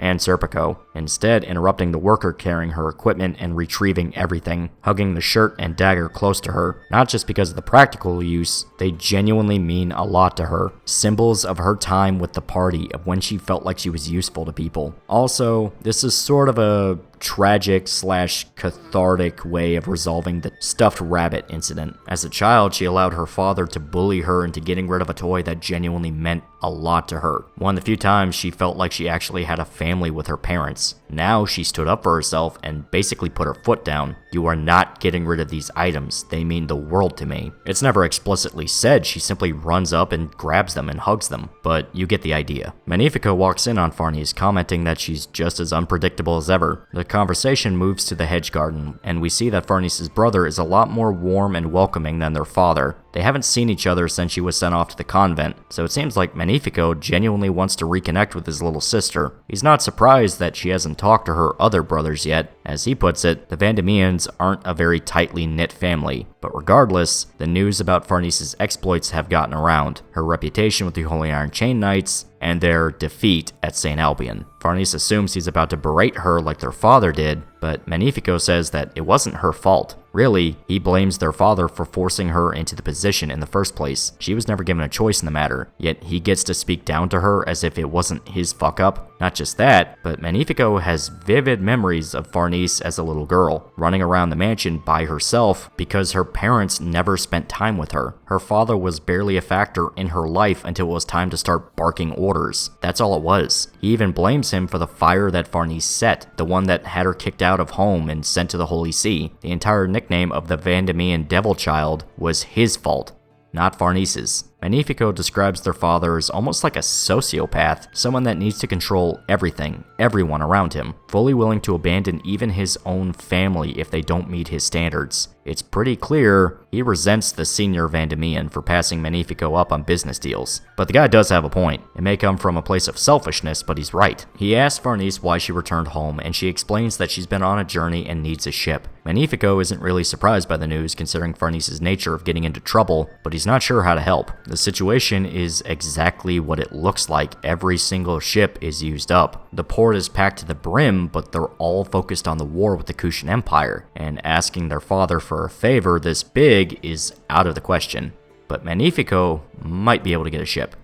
and Serpico, instead interrupting the worker carrying her equipment and retrieving everything, hugging the shirt and dagger close to her. Not just because of the practical use, they genuinely mean a lot to her. Symbols of her time with the party, of when she felt like she was useful to people. Also, this is sort of a tragic / cathartic way of resolving the stuffed rabbit incident. As a child, she allowed her father to bully her into getting rid of a toy that genuinely meant a lot to her. One of the few times she felt like she actually had a family with her parents. Now she stood up for herself and basically put her foot down. You are not getting rid of these items. They mean the world to me. It's never explicitly said. She simply runs up and grabs them and hugs them, but you get the idea. Magnifico walks in on Farnese, commenting that she's just as unpredictable as ever. The conversation moves to the hedge garden, and we see that Farnese's brother is a lot more warm and welcoming than their father. They haven't seen each other since she was sent off to the convent, so it seems like Magnifico genuinely wants to reconnect with his little sister. He's not surprised that she hasn't talked to her other brothers yet. As he puts it, the Vandemeans aren't a very tightly knit family, but regardless, the news about Farnese's exploits have gotten around, her reputation with the Holy Iron Chain Knights, and their defeat at St. Albion. Farnese assumes he's about to berate her like their father did, but Magnifico says that it wasn't her fault. Really, he blames their father for forcing her into the position in the first place. She was never given a choice in the matter, yet he gets to speak down to her as if it wasn't his fuck up. Not just that, but Magnifico has vivid memories of Farnese as a little girl, running around the mansion by herself because her parents never spent time with her. Her father was barely a factor in her life until it was time to start barking orders. That's all it was. He even blames him for the fire that Farnese set, the one that had her kicked out of home and sent to the Holy See. The entire nickname of the Vandemean Devil Child was his fault, not Farnese's. Magnifico describes their father as almost like a sociopath, someone that needs to control everything, everyone around him, fully willing to abandon even his own family if they don't meet his standards. It's pretty clear he resents the senior Vandemean for passing Magnifico up on business deals. But the guy does have a point. It may come from a place of selfishness, but he's right. He asks Farnese why she returned home, and she explains that she's been on a journey and needs a ship. Magnifico isn't really surprised by the news, considering Farnese's nature of getting into trouble, but he's not sure how to help. The situation is exactly what it looks like. Every single ship is used up. The port is packed to the brim, but they're all focused on the war with the Kushan Empire, and asking their father for a favor this big is out of the question. But Magnifico might be able to get a ship.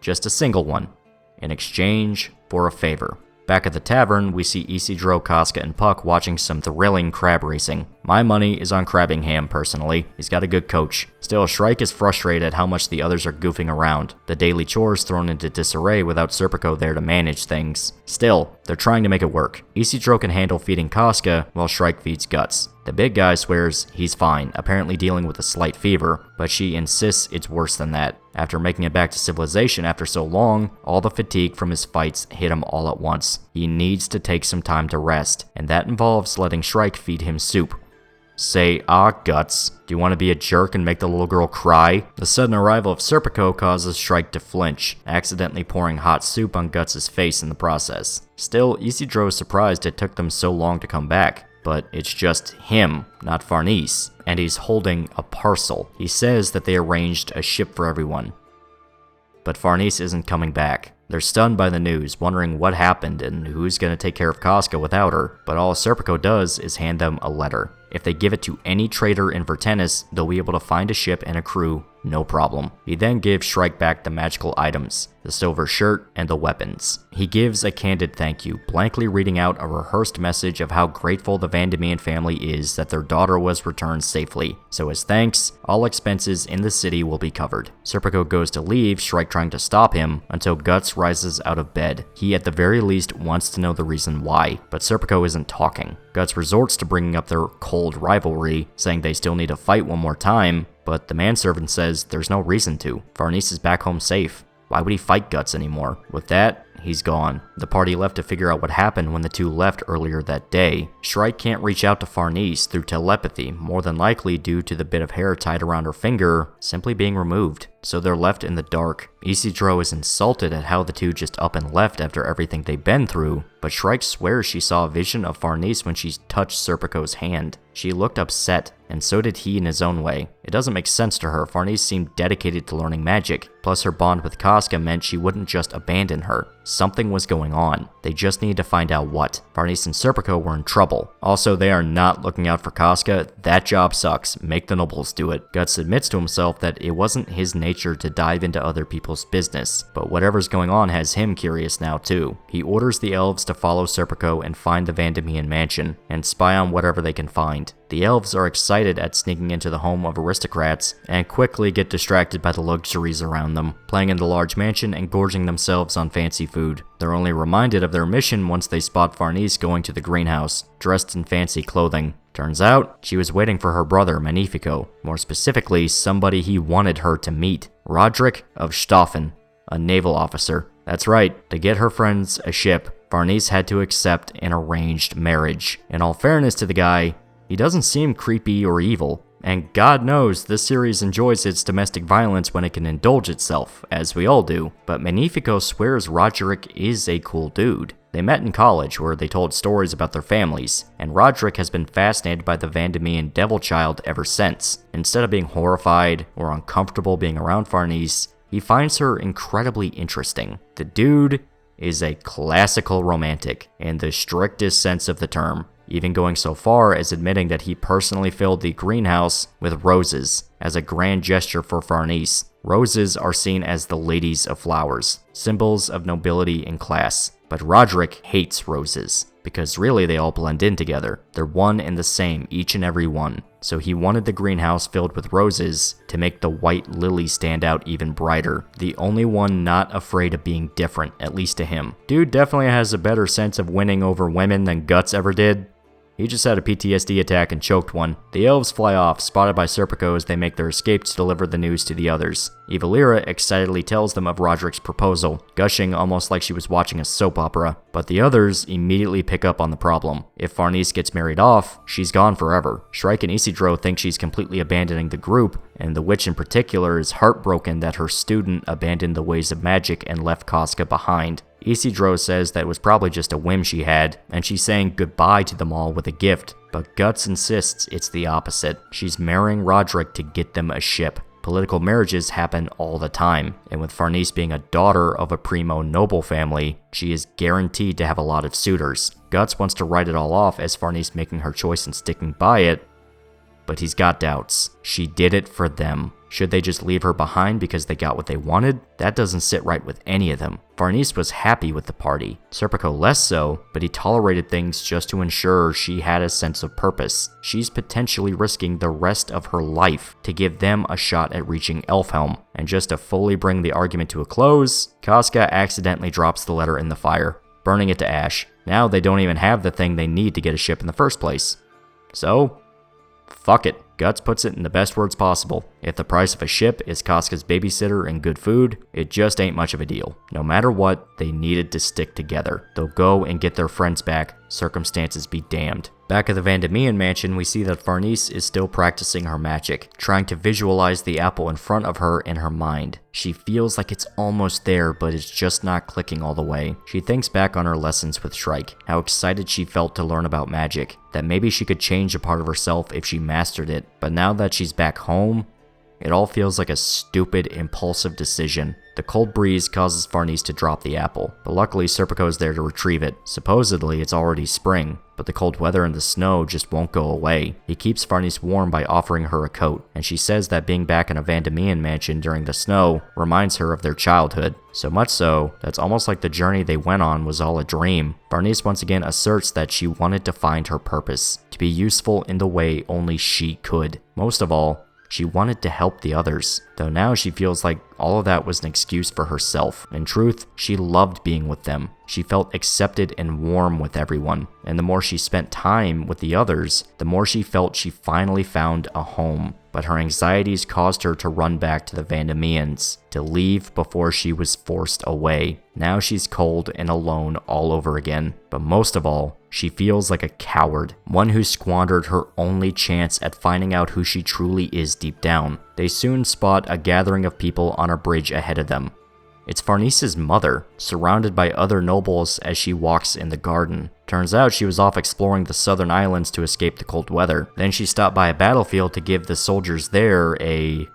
Just a single one, in exchange for a favor. Back at the tavern, we see Isidro, Casca, and Puck watching some thrilling crab racing. My money is on Crabbingham, personally. He's got a good coach. Still, Shrike is frustrated at how much the others are goofing around. The daily chores thrown into disarray without Serpico there to manage things. Still, they're trying to make it work. Isidro can handle feeding Casca, while Shrike feeds Guts. The big guy swears he's fine, apparently dealing with a slight fever, but she insists it's worse than that. After making it back to civilization after so long, all the fatigue from his fights hit him all at once. He needs to take some time to rest, and that involves letting Shrike feed him soup. Say, Guts, do you want to be a jerk and make the little girl cry? The sudden arrival of Serpico causes Shrike to flinch, accidentally pouring hot soup on Guts' face in the process. Still, Isidro is surprised it took them so long to come back. But it's just him, not Farnese, and he's holding a parcel. He says that they arranged a ship for everyone. But Farnese isn't coming back. They're stunned by the news, wondering what happened and who's going to take care of Casca without her, but all Serpico does is hand them a letter. If they give it to any trader in Vertenis, they'll be able to find a ship and a crew, no problem. He then gives Shrike back the magical items, the silver shirt, and the weapons. He gives a candid thank you, blankly reading out a rehearsed message of how grateful the Vandemian family is that their daughter was returned safely. So as thanks, all expenses in the city will be covered. Serpico goes to leave, Shrike trying to stop him, until Guts rises out of bed. He at the very least wants to know the reason why, but Serpico isn't talking. Guts resorts to bringing up their cold rivalry, saying they still need to fight one more time, but the manservant says there's no reason to. Farnese is back home safe. Why would he fight Guts anymore? With that, he's gone. The party left to figure out what happened when the two left earlier that day. Shrike can't reach out to Farnese through telepathy, more than likely due to the bit of hair tied around her finger simply being removed. So they're left in the dark. Isidro is insulted at how the two just up and left after everything they've been through, but Shrike swears she saw a vision of Farnese when she touched Serpico's hand. She looked upset, and so did he in his own way. It doesn't make sense to her. Farnese seemed dedicated to learning magic, plus her bond with Casca meant she wouldn't just abandon her. Something was going on. They just needed to find out what. Farnese and Serpico were in trouble. Also, they are not looking out for Casca. That job sucks. Make the nobles do it. Guts admits to himself that it wasn't his nature to dive into other people's business, but whatever's going on has him curious now too. He orders the elves to follow Serpico and find the Vandemian mansion, and spy on whatever they can find. The elves are excited at sneaking into the home of aristocrats, and quickly get distracted by the luxuries around them, playing in the large mansion and gorging themselves on fancy food. They're only reminded of their mission once they spot Farnese going to the greenhouse, dressed in fancy clothing. Turns out, she was waiting for her brother, Magnifico, more specifically, somebody he wanted her to meet, Roderick of Stoffen, a naval officer. That's right, to get her friends a ship, Farnese had to accept an arranged marriage. In all fairness to the guy, he doesn't seem creepy or evil, and God knows this series enjoys its domestic violence when it can indulge itself, as we all do, but Magnifico swears Roderick is a cool dude. They met in college, where they told stories about their families, and Roderick has been fascinated by the Vandemian devil child ever since. Instead of being horrified or uncomfortable being around Farnese, he finds her incredibly interesting. The dude is a classical romantic, in the strictest sense of the term, even going so far as admitting that he personally filled the greenhouse with roses as a grand gesture for Farnese. Roses are seen as the ladies of flowers, symbols of nobility and class. But Roderick hates roses, because really they all blend in together. They're one and the same, each and every one. So he wanted the greenhouse filled with roses to make the white lily stand out even brighter. The only one not afraid of being different, at least to him. Dude definitely has a better sense of winning over women than Guts ever did. He just had a PTSD attack and choked one. The elves fly off, spotted by Serpico as they make their escape to deliver the news to the others. Evalira excitedly tells them of Roderick's proposal, gushing almost like she was watching a soap opera. But the others immediately pick up on the problem. If Farnese gets married off, she's gone forever. Shrike and Isidro think she's completely abandoning the group, and the witch in particular is heartbroken that her student abandoned the ways of magic and left Casca behind. Isidro says that it was probably just a whim she had, and she's saying goodbye to them all with a gift, but Guts insists it's the opposite. She's marrying Roderick to get them a ship. Political marriages happen all the time, and with Farnese being a daughter of a primo noble family, she is guaranteed to have a lot of suitors. Guts wants to write it all off as Farnese making her choice and sticking by it, but he's got doubts. She did it for them. Should they just leave her behind because they got what they wanted? That doesn't sit right with any of them. Farnese was happy with the party, Serpico less so, but he tolerated things just to ensure she had a sense of purpose. She's potentially risking the rest of her life to give them a shot at reaching Elfhelm. And just to fully bring the argument to a close, Casca accidentally drops the letter in the fire, burning it to ash. Now they don't even have the thing they need to get a ship in the first place. So, fuck it. Guts puts it in the best words possible. If the price of a ship is Casca's babysitter and good food, it just ain't much of a deal. No matter what, they needed to stick together. They'll go and get their friends back, circumstances be damned. Back at the Vandemian mansion, we see that Farnese is still practicing her magic, trying to visualize the apple in front of her in her mind. She feels like it's almost there, but it's just not clicking all the way. She thinks back on her lessons with Shrike, how excited she felt to learn about magic, that maybe she could change a part of herself if she mastered it, but now that she's back home, it all feels like a stupid, impulsive decision. The cold breeze causes Farnese to drop the apple, but luckily Serpico is there to retrieve it. Supposedly it's already spring, but the cold weather and the snow just won't go away. He keeps Farnese warm by offering her a coat, and she says that being back in a Vandemian mansion during the snow reminds her of their childhood. So much so, that's almost like the journey they went on was all a dream. Farnese once again asserts that she wanted to find her purpose, to be useful in the way only she could. Most of all, she wanted to help the others, though now she feels like all of that was an excuse for herself. In truth, she loved being with them. She felt accepted and warm with everyone, and the more she spent time with the others, the more she felt she finally found a home. But her anxieties caused her to run back to the Vandemians, to leave before she was forced away. Now she's cold and alone all over again, but most of all, she feels like a coward, one who squandered her only chance at finding out who she truly is deep down. They soon spot a gathering of people on a bridge ahead of them. It's Farnese's mother, surrounded by other nobles as she walks in the garden. Turns out she was off exploring the southern islands to escape the cold weather. Then she stopped by a battlefield to give the soldiers there a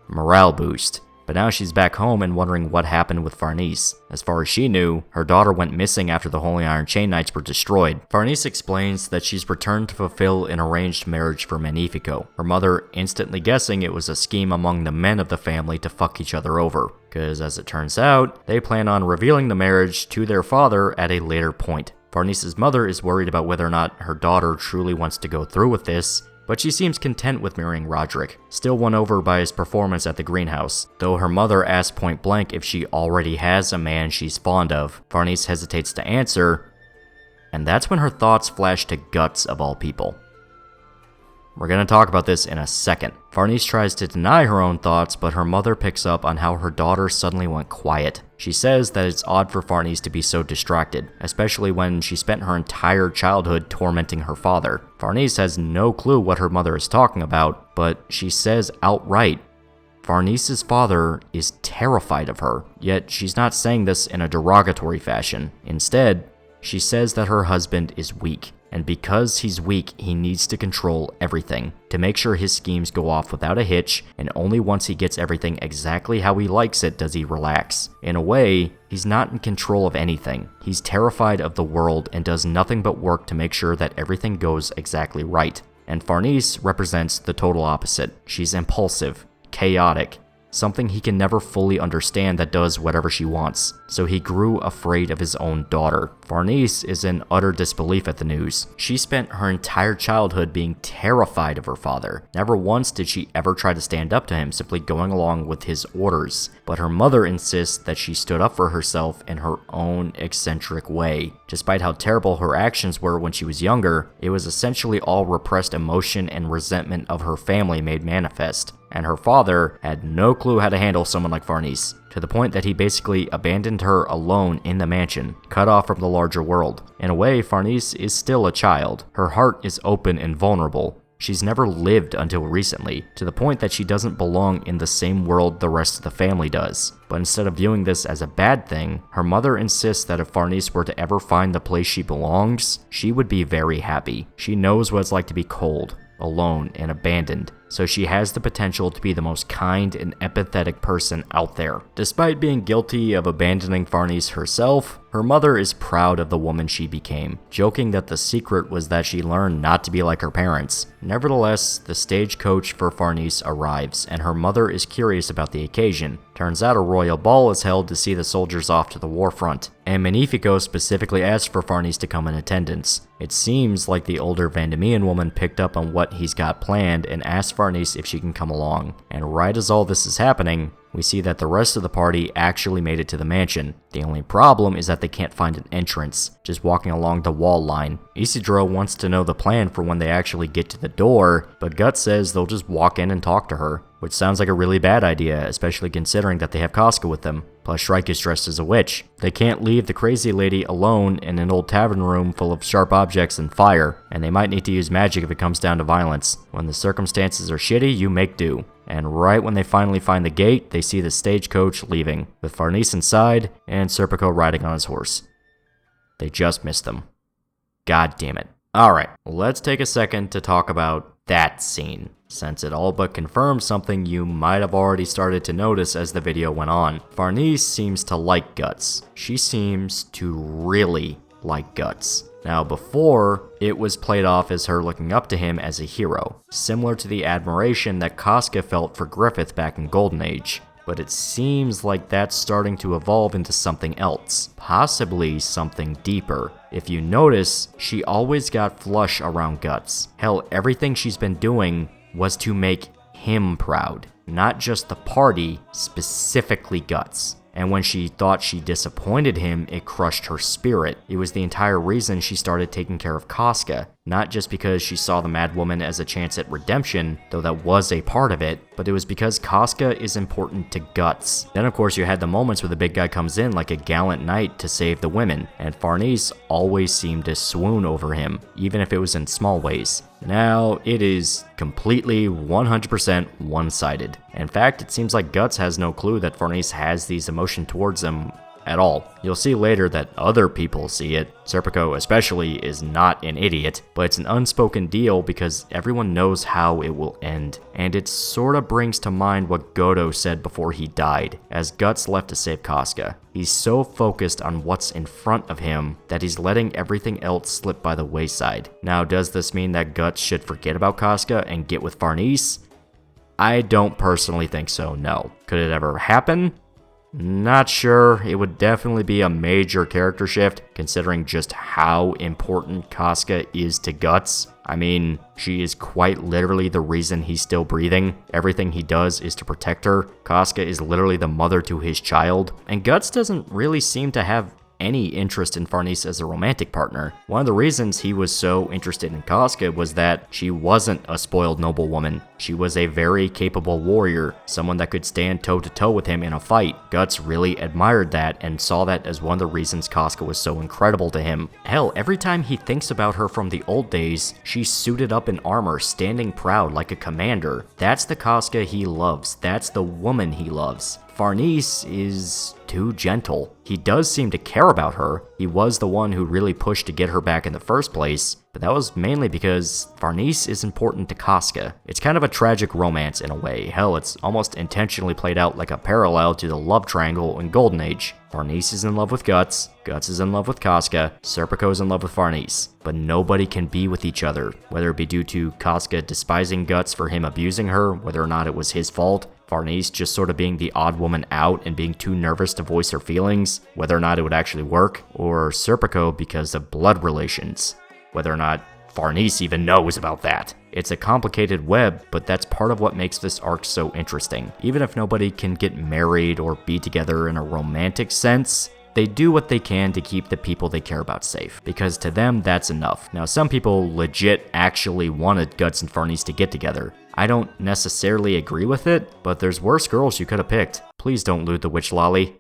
morale boost. But now she's back home and wondering what happened with Farnese. As far as she knew, her daughter went missing after the Holy Iron Chain Knights were destroyed. Farnese explains that she's returned to fulfill an arranged marriage for Magnifico, her mother instantly guessing it was a scheme among the men of the family to fuck each other over. Because as it turns out, they plan on revealing the marriage to their father at a later point. Farnese's mother is worried about whether or not her daughter truly wants to go through with this, but she seems content with marrying Roderick, still won over by his performance at the greenhouse. Though her mother asks point blank if she already has a man she's fond of, Farnese hesitates to answer, and that's when her thoughts flash to Guts of all people. We're going to talk about this in a second. Farnese tries to deny her own thoughts, but her mother picks up on how her daughter suddenly went quiet. She says that it's odd for Farnese to be so distracted, especially when she spent her entire childhood tormenting her father. Farnese has no clue what her mother is talking about, but she says outright, Farnese's father is terrified of her, yet she's not saying this in a derogatory fashion. Instead, she says that her husband is weak, and because he's weak, he needs to control everything, to make sure his schemes go off without a hitch, and only once he gets everything exactly how he likes it does he relax. In a way, he's not in control of anything. He's terrified of the world and does nothing but work to make sure that everything goes exactly right. And Farnese represents the total opposite. She's impulsive, chaotic, something he can never fully understand that does whatever she wants. So he grew afraid of his own daughter. Farnese is in utter disbelief at the news. She spent her entire childhood being terrified of her father. Never once did she ever try to stand up to him, simply going along with his orders. But her mother insists that she stood up for herself in her own eccentric way. Despite how terrible her actions were when she was younger, it was essentially all repressed emotion and resentment of her family made manifest. And her father had no clue how to handle someone like Farnese, to the point that he basically abandoned her alone in the mansion, cut off from the larger world. In a way, Farnese is still a child. Her heart is open and vulnerable. She's never lived until recently, to the point that she doesn't belong in the same world the rest of the family does. But instead of viewing this as a bad thing, her mother insists that if Farnese were to ever find the place she belongs, she would be very happy. She knows what it's like to be cold, alone, and abandoned, so she has the potential to be the most kind and empathetic person out there. Despite being guilty of abandoning Farnese herself, her mother is proud of the woman she became, joking that the secret was that she learned not to be like her parents. Nevertheless, the stagecoach for Farnese arrives, and her mother is curious about the occasion. Turns out a royal ball is held to see the soldiers off to the war front, and Magnifico specifically asked for Farnese to come in attendance. It seems like the older Vandemian woman picked up on what he's got planned and asked Farnese if she can come along. And right as all this is happening, we see that the rest of the party actually made it to the mansion. The only problem is that they can't find an entrance, just walking along the wall line. Isidro wants to know the plan for when they actually get to the door, but Guts says they'll just walk in and talk to her, which sounds like a really bad idea, especially considering that they have Casca with them. Plus Shrike is dressed as a witch. They can't leave the crazy lady alone in an old tavern room full of sharp objects and fire, and they might need to use magic if it comes down to violence. When the circumstances are shitty, you make do. And right when they finally find the gate, they see the stagecoach leaving, with Farnese inside and Serpico riding on his horse. They just missed them. God damn it. Alright, let's take a second to talk about that scene, since it all but confirms something you might have already started to notice as the video went on. Farnese seems to like Guts. She seems to really like Guts. Now before, it was played off as her looking up to him as a hero, similar to the admiration that Casca felt for Griffith back in Golden Age. But it seems like that's starting to evolve into something else, possibly something deeper. If you notice, she always got flush around Guts. Hell, everything she's been doing was to make him proud, not just the party, specifically Guts. And when she thought she disappointed him, it crushed her spirit. It was the entire reason she started taking care of Casca, not just because she saw the Mad Woman as a chance at redemption, though that was a part of it, but it was because Casca is important to Guts. Then of course you had the moments where the big guy comes in like a gallant knight to save the women, and Farnese always seemed to swoon over him, even if it was in small ways. Now, it is completely 100% one-sided. In fact, it seems like Guts has no clue that Farnese has these emotions towards him at all. You'll see later that other people see it. Serpico especially is not an idiot, but it's an unspoken deal because everyone knows how it will end. And it sorta brings to mind what Godo said before he died, as Guts left to save Casca. He's so focused on what's in front of him that he's letting everything else slip by the wayside. Now, does this mean that Guts should forget about Casca and get with Farnese? I don't personally think so, no. Could it ever happen? Not sure. It would definitely be a major character shift, considering just how important Casca is to Guts. I mean, she is quite literally the reason he's still breathing. Everything he does is to protect her. Casca is literally the mother to his child. And Guts doesn't really seem to have any interest in Farnese as a romantic partner. One of the reasons he was so interested in Casca was that she wasn't a spoiled noblewoman. She was a very capable warrior, someone that could stand toe-to-toe with him in a fight. Guts really admired that and saw that as one of the reasons Casca was so incredible to him. Hell, every time he thinks about her from the old days, she's suited up in armor, standing proud like a commander. That's the Casca he loves. That's the woman he loves. Farnese is too gentle. He does seem to care about her. He was the one who really pushed to get her back in the first place, but that was mainly because Farnese is important to Casca. It's kind of a tragic romance in a way. Hell, it's almost intentionally played out like a parallel to the love triangle in Golden Age. Farnese is in love with Guts, Guts is in love with Casca, Serpico is in love with Farnese. But nobody can be with each other, whether it be due to Casca despising Guts for him abusing her, whether or not it was his fault, Farnese just sort of being the odd woman out and being too nervous to voice her feelings, whether or not it would actually work, or Serpico because of blood relations, whether or not Farnese even knows about that. It's a complicated web, but that's part of what makes this arc so interesting. Even if nobody can get married or be together in a romantic sense, they do what they can to keep the people they care about safe, because to them, that's enough. Now, some people legit actually wanted Guts and Farnese to get together. I don't necessarily agree with it, but there's worse girls you could have picked. Please don't loot the witch lolly.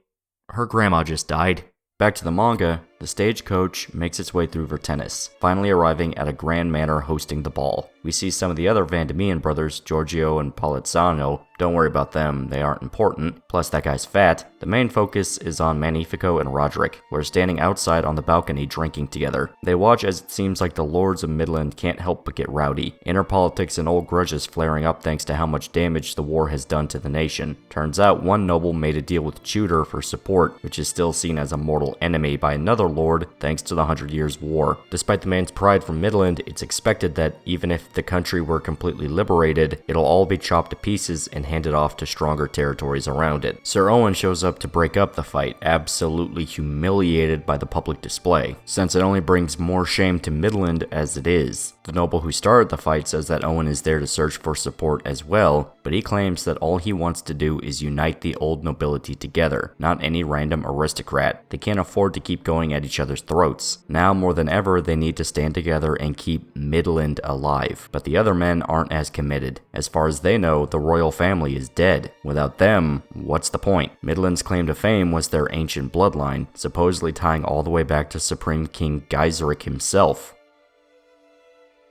Her grandma just died. Back to the manga, The stagecoach makes its way through Vertennis, finally arriving at a grand manor hosting the ball. We see some of the other Vandemian brothers, Giorgio and Polizzano. Don't worry about them, they aren't important. Plus, that guy's fat. The main focus is on Magnifico and Roderick, who are standing outside on the balcony drinking together. They watch as it seems like the lords of Midland can't help but get rowdy. Inner politics and old grudges flaring up thanks to how much damage the war has done to the nation. Turns out one noble made a deal with Tudor for support, which is still seen as a mortal enemy by another lord thanks to the 100 Years' War. Despite the man's pride for Midland, it's expected that even if the country were completely liberated, it'll all be chopped to pieces and handed off to stronger territories around it. Sir Owen shows up to break up the fight, absolutely humiliated by the public display, since it only brings more shame to Midland as it is. The noble who started the fight says that Owen is there to search for support as well, but he claims that all he wants to do is unite the old nobility together, not any random aristocrat. They can't afford to keep going at each other's throats. Now more than ever, they need to stand together and keep Midland alive. But the other men aren't as committed. As far as they know, the royal family is dead. Without them, what's the point? Midland's claim to fame was their ancient bloodline, supposedly tying all the way back to Supreme King Geiseric himself.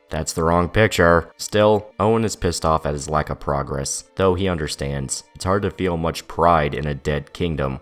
That's the wrong picture. Still, Owen is pissed off at his lack of progress, though he understands. It's hard to feel much pride in a dead kingdom.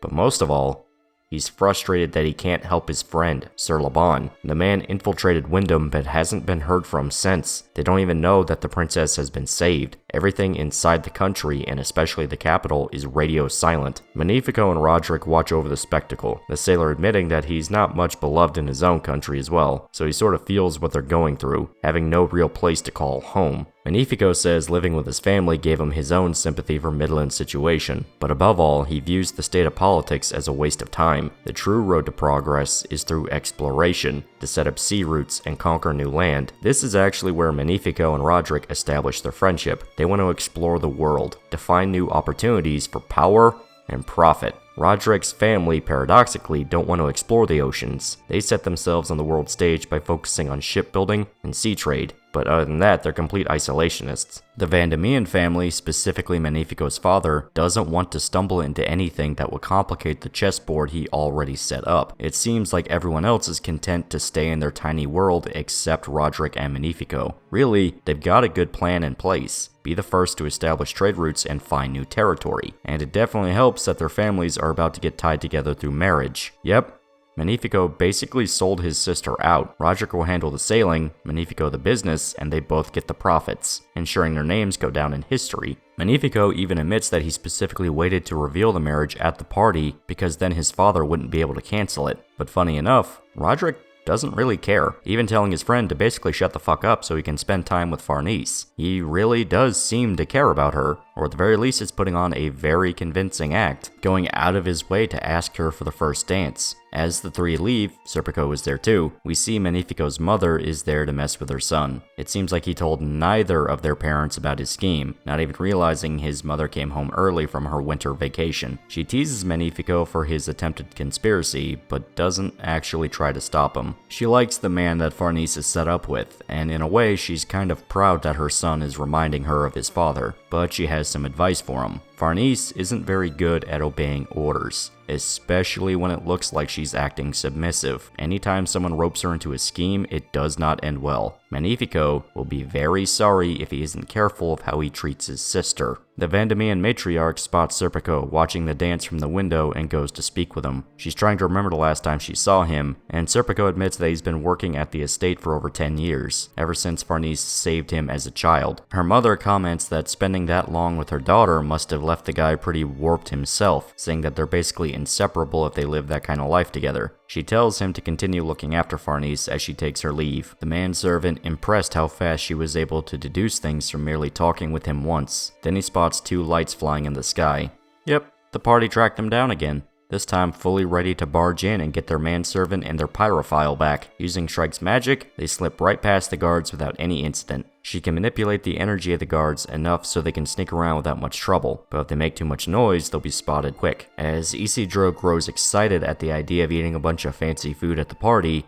But most of all, he's frustrated that he can't help his friend, Sir Laban. The man infiltrated Wyndham but hasn't been heard from since. They don't even know that the princess has been saved. Everything inside the country, and especially the capital, is radio silent. Magnifico and Roderick watch over the spectacle, the sailor admitting that he's not much beloved in his own country as well, so he sort of feels what they're going through, having no real place to call home. Magnifico says living with his family gave him his own sympathy for Midland's situation, but above all, he views the state of politics as a waste of time. The true road to progress is through exploration, to set up sea routes and conquer new land. This is actually where Magnifico and Roderick establish their friendship. They want to explore the world, to find new opportunities for power and profit. Roderick's family, paradoxically, don't want to explore the oceans. They set themselves on the world stage by focusing on shipbuilding and sea trade, but other than that, they're complete isolationists. The Vandemian family, specifically Magnifico's father, doesn't want to stumble into anything that will complicate the chessboard he already set up. It seems like everyone else is content to stay in their tiny world except Roderick and Magnifico. Really, they've got a good plan in place. Be the first to establish trade routes and find new territory. And it definitely helps that their families are about to get tied together through marriage. Yep. Magnifico basically sold his sister out. Roderick will handle the sailing, Magnifico the business, and they both get the profits, ensuring their names go down in history. Magnifico even admits that he specifically waited to reveal the marriage at the party because then his father wouldn't be able to cancel it. But funny enough, Roderick doesn't really care, even telling his friend to basically shut the fuck up so he can spend time with Farnese. He really does seem to care about her, or at the very least is putting on a very convincing act, going out of his way to ask her for the first dance. As the three leave, Serpico is there too. We see Magnifico's mother is there to mess with her son. It seems like he told neither of their parents about his scheme, not even realizing his mother came home early from her winter vacation. She teases Magnifico for his attempted conspiracy, but doesn't actually try to stop him. She likes the man that Farnese is set up with, and in a way she's kind of proud that her son is reminding her of his father, but she has some advice for him. Farnese isn't very good at obeying orders, especially when it looks like she's acting submissive. Anytime someone ropes her into a scheme, it does not end well. Magnifico will be very sorry if he isn't careful of how he treats his sister. The Vandemian matriarch spots Serpico watching the dance from the window and goes to speak with him. She's trying to remember the last time she saw him, and Serpico admits that he's been working at the estate for over 10 years, ever since Farnese saved him as a child. Her mother comments that spending that long with her daughter must have left the guy pretty warped himself, saying that they're basically inseparable if they live that kind of life together. She tells him to continue looking after Farnese as she takes her leave. The manservant impressed how fast she was able to deduce things from merely talking with him once. Then he spots two lights flying in the sky. Yep, the party tracked them down again. This time fully ready to barge in and get their manservant and their pyrophile back. Using Shrike's magic, they slip right past the guards without any incident. She can manipulate the energy of the guards enough so they can sneak around without much trouble, but if they make too much noise, they'll be spotted quick. As Isidro grows excited at the idea of eating a bunch of fancy food at the party,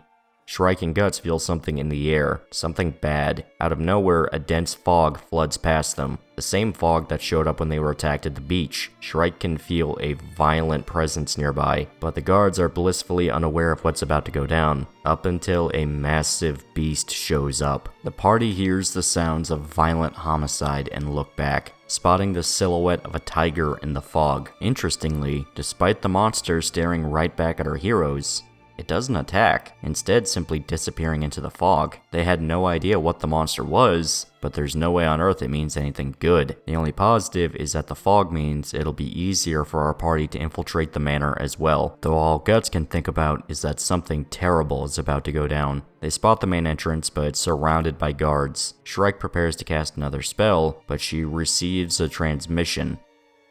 Shrike and Guts feel something in the air, something bad. Out of nowhere, a dense fog floods past them. The same fog that showed up when they were attacked at the beach. Shrike can feel a violent presence nearby, but the guards are blissfully unaware of what's about to go down, up until a massive beast shows up. The party hears the sounds of violent homicide and look back, spotting the silhouette of a tiger in the fog. Interestingly, despite the monster staring right back at our heroes, it doesn't attack, instead simply disappearing into the fog. They had no idea what the monster was, but there's no way on earth it means anything good. The only positive is that the fog means it'll be easier for our party to infiltrate the manor as well, though all Guts can think about is that something terrible is about to go down. They spot the main entrance, but it's surrounded by guards. Shrike prepares to cast another spell, but she receives a transmission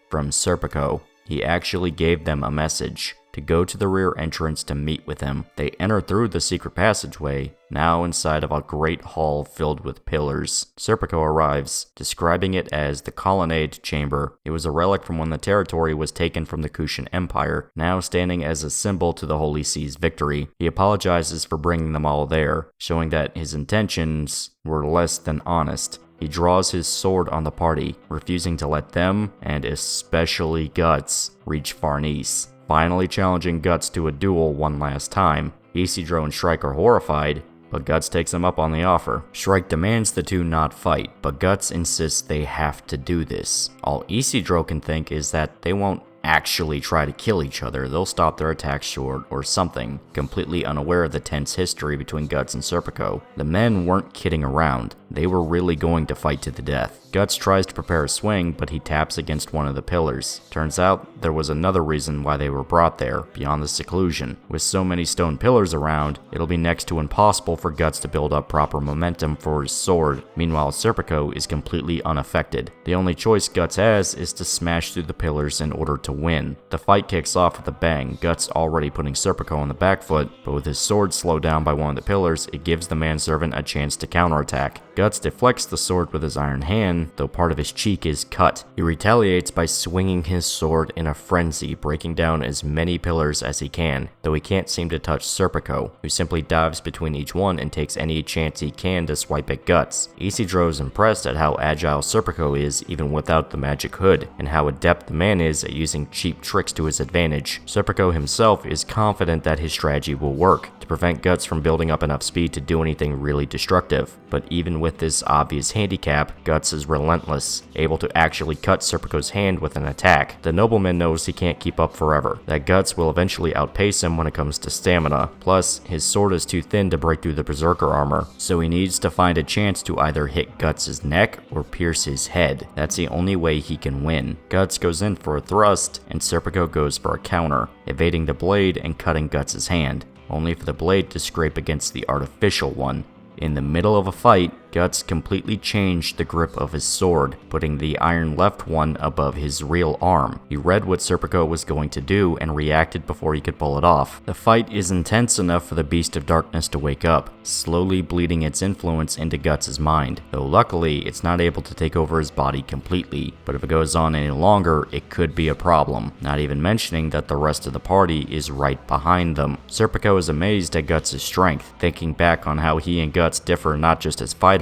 from Serpico. He actually gave them a message to go to the rear entrance to meet with him. They enter through the secret passageway, now inside of a great hall filled with pillars. Serpico arrives, describing it as the Colonnade Chamber. It was a relic from when the territory was taken from the Kushan Empire, now standing as a symbol to the Holy See's victory. He apologizes for bringing them all there, showing that his intentions were less than honest. He draws his sword on the party, refusing to let them, and especially Guts, reach Farnese, finally challenging Guts to a duel one last time. Isidro and Shrike are horrified, but Guts takes him up on the offer. Shrike demands the two not fight, but Guts insists they have to do this. All Isidro can think is that they won't actually try to kill each other. They'll stop their attack short or something, completely unaware of the tense history between Guts and Serpico. The men weren't kidding around. They were really going to fight to the death. Guts tries to prepare a swing, but he taps against one of the pillars. Turns out there was another reason why they were brought there, beyond the seclusion. With so many stone pillars around, it'll be next to impossible for Guts to build up proper momentum for his sword. Meanwhile, Serpico is completely unaffected. The only choice Guts has is to smash through the pillars in order to win. The fight kicks off with a bang, Guts already putting Serpico on the back foot, but with his sword slowed down by one of the pillars, it gives the manservant a chance to counterattack. Guts deflects the sword with his iron hand, though part of his cheek is cut. He retaliates by swinging his sword in a frenzy, breaking down as many pillars as he can, though he can't seem to touch Serpico, who simply dives between each one and takes any chance he can to swipe at Guts. Isidro is impressed at how agile Serpico is even without the magic hood, and how adept the man is at using cheap tricks to his advantage. Serpico himself is confident that his strategy will work, to prevent Guts from building up enough speed to do anything really destructive. But even with this obvious handicap, Guts is relentless, able to actually cut Serpico's hand with an attack. The nobleman knows he can't keep up forever, that Guts will eventually outpace him when it comes to stamina, plus his sword is too thin to break through the berserker armor, so he needs to find a chance to either hit Guts' neck or pierce his head. That's the only way he can win. Guts goes in for a thrust, and Serpico goes for a counter, evading the blade and cutting Guts' hand, only for the blade to scrape against the artificial one. In the middle of a fight, Guts completely changed the grip of his sword, putting the iron left one above his real arm. He read what Serpico was going to do and reacted before he could pull it off. The fight is intense enough for the Beast of Darkness to wake up, slowly bleeding its influence into Guts' mind, though luckily it's not able to take over his body completely, but if it goes on any longer, it could be a problem, not even mentioning that the rest of the party is right behind them. Serpico is amazed at Guts' strength, thinking back on how he and Guts differ not just as fighters,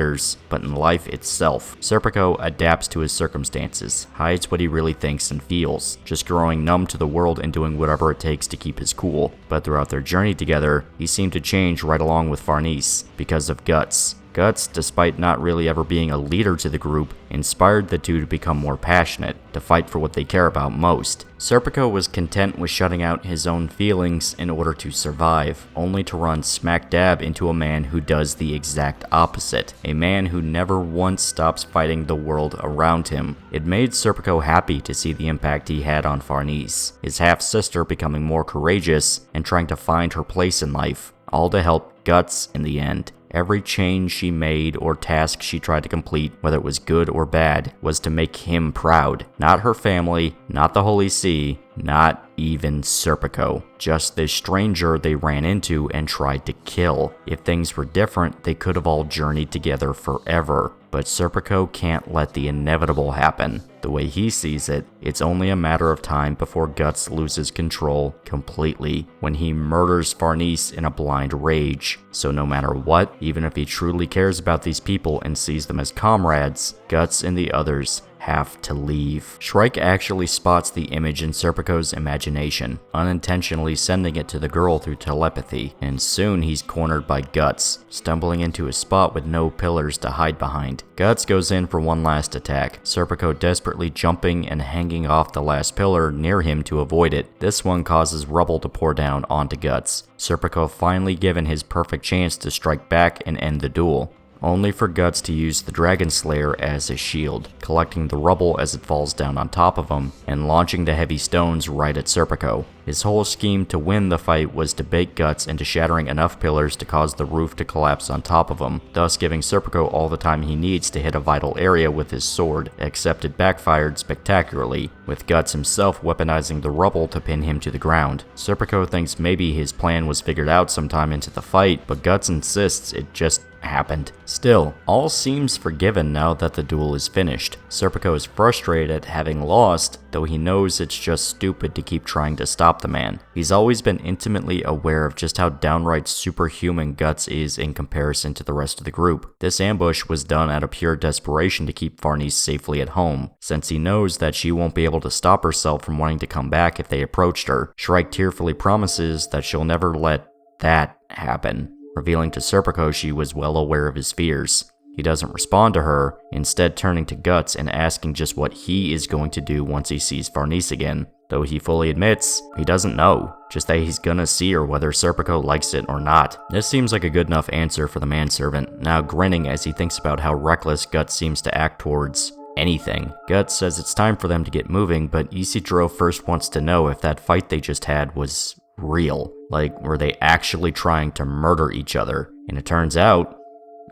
but in life itself. Serpico adapts to his circumstances, hides what he really thinks and feels, just growing numb to the world and doing whatever it takes to keep his cool. But throughout their journey together, he seemed to change right along with Farnese, because of Guts. Guts, despite not really ever being a leader to the group, inspired the two to become more passionate, to fight for what they care about most. Serpico was content with shutting out his own feelings in order to survive, only to run smack dab into a man who does the exact opposite, a man who never once stops fighting the world around him. It made Serpico happy to see the impact he had on Farnese, his half-sister becoming more courageous and trying to find her place in life, all to help Guts in the end. Every change she made or task she tried to complete, whether it was good or bad, was to make him proud. Not her family, not the Holy See, not even Serpico. Just this stranger they ran into and tried to kill. If things were different, they could have all journeyed together forever. But Serpico can't let the inevitable happen. The way he sees it, it's only a matter of time before Guts loses control completely when he murders Farnese in a blind rage. So no matter what, even if he truly cares about these people and sees them as comrades, Guts and the others have to leave. Shrike actually spots the image in Serpico's imagination, unintentionally sending it to the girl through telepathy, and soon he's cornered by Guts, stumbling into a spot with no pillars to hide behind. Guts goes in for one last attack, Serpico desperately jumping and hanging off the last pillar near him to avoid it. This one causes rubble to pour down onto Guts, Serpico finally given his perfect chance to strike back and end the duel, only for Guts to use the Dragon Slayer as a shield, collecting the rubble as it falls down on top of him, and launching the heavy stones right at Serpico. His whole scheme to win the fight was to bait Guts into shattering enough pillars to cause the roof to collapse on top of him, thus giving Serpico all the time he needs to hit a vital area with his sword, except it backfired spectacularly, with Guts himself weaponizing the rubble to pin him to the ground. Serpico thinks maybe his plan was figured out sometime into the fight, but Guts insists it just happened. Still, all seems forgiven now that the duel is finished. Serpico is frustrated at having lost, though he knows it's just stupid to keep trying to stop the man. He's always been intimately aware of just how downright superhuman Guts is in comparison to the rest of the group. This ambush was done out of pure desperation to keep Farnese safely at home, since he knows that she won't be able to stop herself from wanting to come back if they approached her. Shrike tearfully promises that she'll never let that happen, revealing to Serpico she was well aware of his fears. He doesn't respond to her, instead turning to Guts and asking just what he is going to do once he sees Farnese again, though he fully admits he doesn't know, just that he's gonna see her whether Serpico likes it or not. This seems like a good enough answer for the manservant, now grinning as he thinks about how reckless Guts seems to act towards anything. Guts says it's time for them to get moving, but Isidro first wants to know if that fight they just had was real. Like, were they actually trying to murder each other? And it turns out,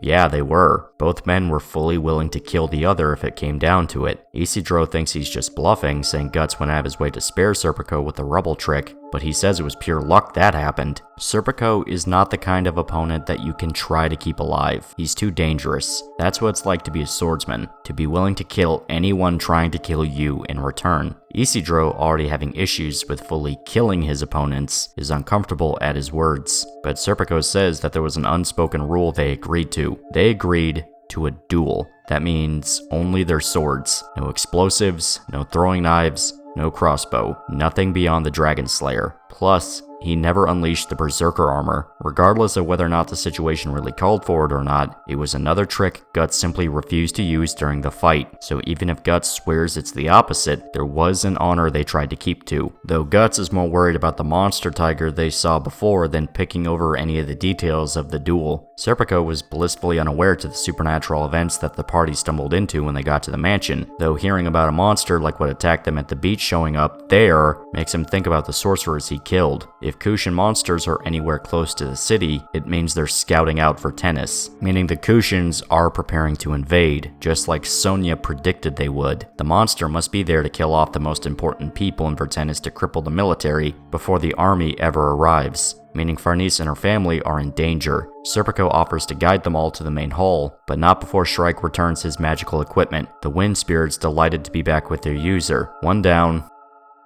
yeah, they were. Both men were fully willing to kill the other if it came down to it. Isidro thinks he's just bluffing, saying Guts went out of his way to spare Serpico with the rubble trick, but he says it was pure luck that happened. Serpico is not the kind of opponent that you can try to keep alive. He's too dangerous. That's what it's like to be a swordsman, to be willing to kill anyone trying to kill you in return. Isidro, already having issues with fully killing his opponents, is uncomfortable at his words, but Serpico says that there was an unspoken rule they agreed to. They agreed to a duel. That means only their swords. No explosives, no throwing knives, no crossbow, nothing beyond the Dragon Slayer. Plus, he never unleashed the Berserker armor. Regardless of whether or not the situation really called for it or not, it was another trick Guts simply refused to use during the fight, so even if Guts swears it's the opposite, there was an honor they tried to keep to. Though Guts is more worried about the monster tiger they saw before than picking over any of the details of the duel. Serpico was blissfully unaware to the supernatural events that the party stumbled into when they got to the mansion, though hearing about a monster like what attacked them at the beach showing up there makes him think about the sorcerers he killed. If Kushan monsters are anywhere close to the city, it means they're scouting out for Tennis, meaning the Kushans are preparing to invade, just like Sonia predicted they would. The monster must be there to kill off the most important people in Vertennis to cripple the military before the army ever arrives, meaning Farnese and her family are in danger. Serpico offers to guide them all to the main hall, but not before Shrike returns his magical equipment. The Wind Spirits delighted to be back with their user. One down,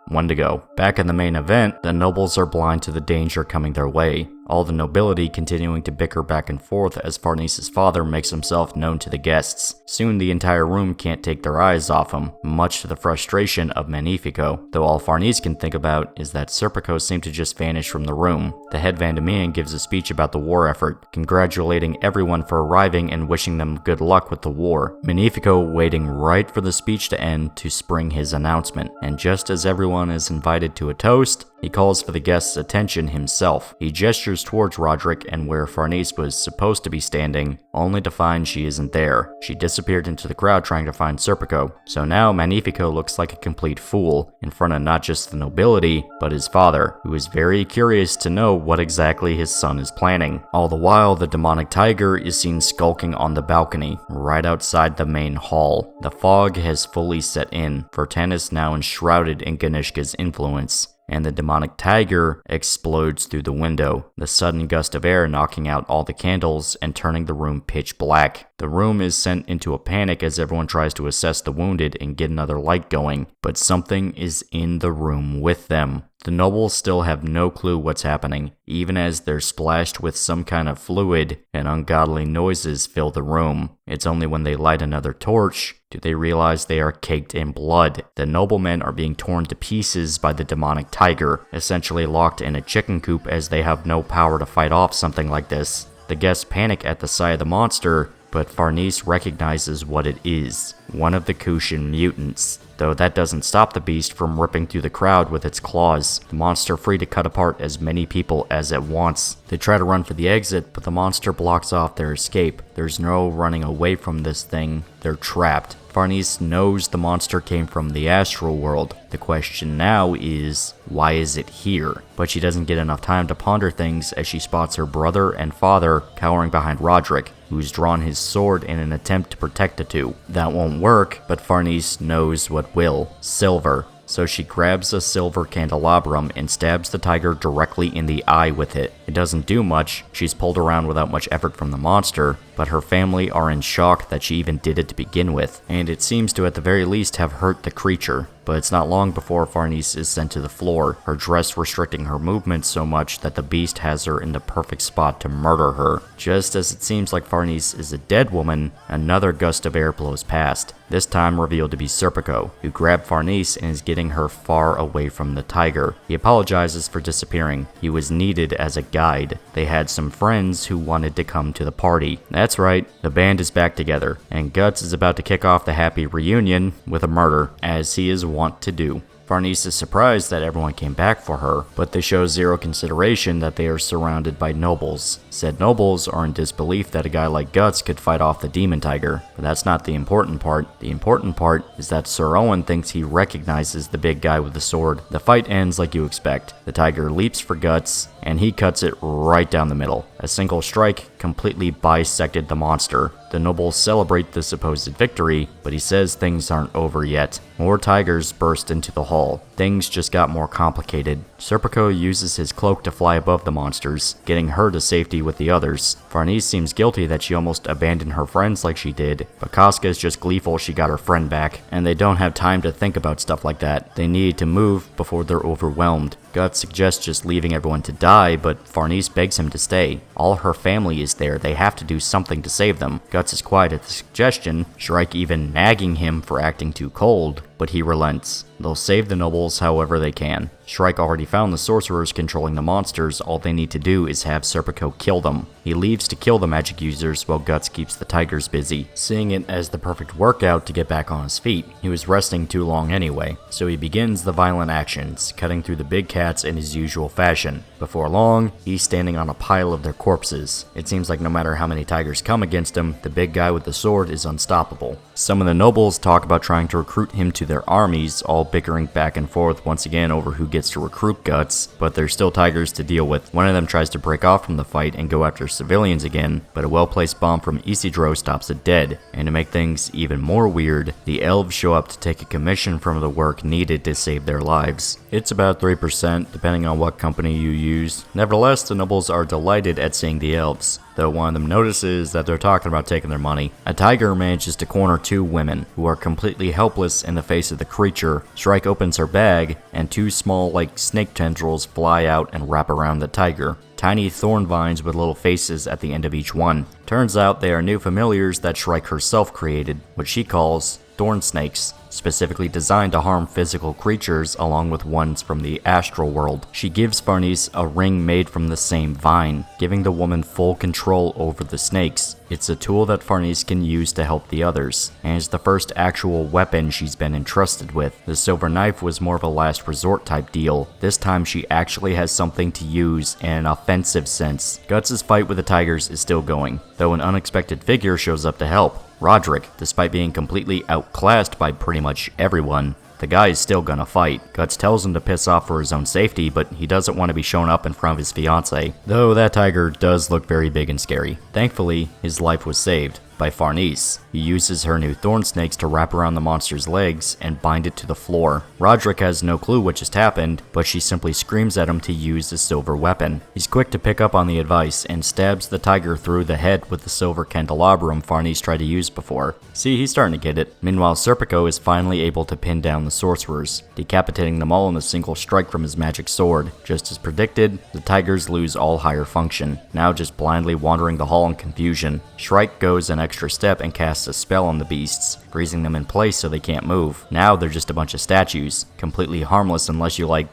one to go. Back in the main event, the nobles are blind to the danger coming their way, all the nobility continuing to bicker back and forth as Farnese's father makes himself known to the guests. Soon the entire room can't take their eyes off him, much to the frustration of Magnifico, though all Farnese can think about is that Serpico seemed to just vanish from the room. The head Vandamian gives a speech about the war effort, congratulating everyone for arriving and wishing them good luck with the war. Magnifico waiting right for the speech to end to spring his announcement, and just as everyone is invited to a toast, he calls for the guests' attention himself. He gestures towards Roderick and where Farnese was supposed to be standing, only to find she isn't there. She disappeared into the crowd trying to find Serpico, so now Magnifico looks like a complete fool in front of not just the nobility, but his father, who is very curious to know what exactly his son is planning. All the while, the demonic tiger is seen skulking on the balcony, right outside the main hall. The fog has fully set in, Vertennis now enshrouded in Ganishka's influence, and the demonic tiger explodes through the window, the sudden gust of air knocking out all the candles and turning the room pitch black. The room is sent into a panic as everyone tries to assess the wounded and get another light going, but something is in the room with them. The nobles still have no clue what's happening, even as they're splashed with some kind of fluid and ungodly noises fill the room. It's only when they light another torch do they realize they are caked in blood. The noblemen are being torn to pieces by the demonic tiger, essentially locked in a chicken coop as they have no power to fight off something like this. The guests panic at the sight of the monster, but Farnese recognizes what it is, one of the Kushan mutants. Though that doesn't stop the beast from ripping through the crowd with its claws, the monster free to cut apart as many people as it wants. They try to run for the exit, but the monster blocks off their escape. There's no running away from this thing, they're trapped. Farnese knows the monster came from the astral world. The question now is, why is it here? But she doesn't get enough time to ponder things as she spots her brother and father cowering behind Roderick, who's drawn his sword in an attempt to protect the two. That won't work, but Farnese knows what will: silver. So she grabs a silver candelabrum and stabs the tiger directly in the eye with it. It doesn't do much, she's pulled around without much effort from the monster, but her family are in shock that she even did it to begin with, and it seems to at the very least have hurt the creature. But it's not long before Farnese is sent to the floor, her dress restricting her movement so much that the beast has her in the perfect spot to murder her. Just as it seems like Farnese is a dead woman, another gust of air blows past, this time revealed to be Serpico, who grabbed Farnese and is getting her far away from the tiger. He apologizes for disappearing. He was needed as a guide. They had some friends who wanted to come to the party. That's right, the band is back together, and Guts is about to kick off the happy reunion with a murder, as he is wont to do. Farnese is surprised that everyone came back for her, but they show zero consideration that they are surrounded by nobles. Said nobles are in disbelief that a guy like Guts could fight off the demon tiger, but that's not the important part. The important part is that Sir Owen thinks he recognizes the big guy with the sword. The fight ends like you expect. The tiger leaps for Guts, and he cuts it right down the middle. A single strike completely bisected the monster. The nobles celebrate the supposed victory, but he says things aren't over yet. More tigers burst into the hall. Things just got more complicated. Serpico uses his cloak to fly above the monsters, getting her to safety with the others. Farnese seems guilty that she almost abandoned her friends like she did, but Casca is just gleeful she got her friend back, and they don't have time to think about stuff like that. They need to move before they're overwhelmed. Guts suggests just leaving everyone to die, but Farnese begs him to stay. All her family is there, they have to do something to save them. Guts is quiet at the suggestion, Shrike even nagging him for acting too cold, but he relents. They'll save the nobles however they can. Shrike already found the sorcerers controlling the monsters, all they need to do is have Serpico kill them. He leaves to kill the magic users while Guts keeps the tigers busy, seeing it as the perfect workout to get back on his feet. He was resting too long anyway, so he begins the violent actions, cutting through the big cats in his usual fashion. Before long, he's standing on a pile of their corpses. It seems like no matter how many tigers come against him, the big guy with the sword is unstoppable. Some of the nobles talk about trying to recruit him to their armies, all bickering back and forth once again over who gets to recruit Guts, but there's still tigers to deal with. One of them tries to break off from the fight and go after civilians again, but a well-placed bomb from Isidro stops it dead. And to make things even more weird, the elves show up to take a commission from the work needed to save their lives. It's about 3%, depending on what company you use. Nevertheless, the nobles are delighted at seeing the elves, though one of them notices that they're talking about taking their money. A tiger manages to corner two women, who are completely helpless in the face of the creature. Shrike opens her bag, and two small, like snake tendrils fly out and wrap around the tiger. Tiny thorn vines with little faces at the end of each one. Turns out they are new familiars that Shrike herself created, which she calls thorn snakes, specifically designed to harm physical creatures along with ones from the astral world. She gives Farnese a ring made from the same vine, giving the woman full control over the snakes. It's a tool that Farnese can use to help the others, and is the first actual weapon she's been entrusted with. The silver knife was more of a last resort type deal. This time she actually has something to use in an offensive sense. Guts' fight with the tigers is still going, though an unexpected figure shows up to help. Roderick, despite being completely outclassed by pretty much everyone, the guy is still gonna fight. Guts tells him to piss off for his own safety, but he doesn't want to be shown up in front of his fiancée, though that tiger does look very big and scary. Thankfully, his life was saved. by Farnese. He uses her new thorn snakes to wrap around the monster's legs and bind it to the floor. Roderick has no clue what just happened, but she simply screams at him to use the silver weapon. He's quick to pick up on the advice and stabs the tiger through the head with the silver candelabrum Farnese tried to use before. See, he's starting to get it. Meanwhile, Serpico is finally able to pin down the sorcerers, decapitating them all in a single strike from his magic sword. Just as predicted, the tigers lose all higher function, now just blindly wandering the hall in confusion. Shrike goes an extra step and casts a spell on the beasts, freezing them in place so they can't move. Now they're just a bunch of statues, completely harmless unless you I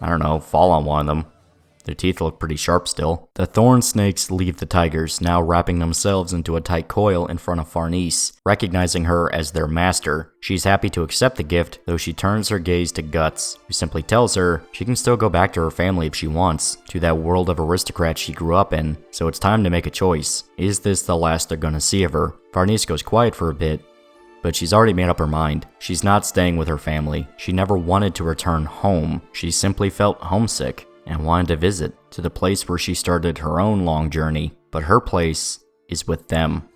don't know, fall on one of them. Their teeth look pretty sharp still. The thorn snakes leave the tigers, now wrapping themselves into a tight coil in front of Farnese. Recognizing her as their master, she's happy to accept the gift, though she turns her gaze to Guts, who simply tells her she can still go back to her family if she wants, to that world of aristocrats she grew up in, so it's time to make a choice. Is this the last they're gonna see of her? Farnese goes quiet for a bit, but she's already made up her mind. She's not staying with her family. She never wanted to return home. She simply felt homesick and wanted to visit to the place where she started her own long journey. But her place is with them.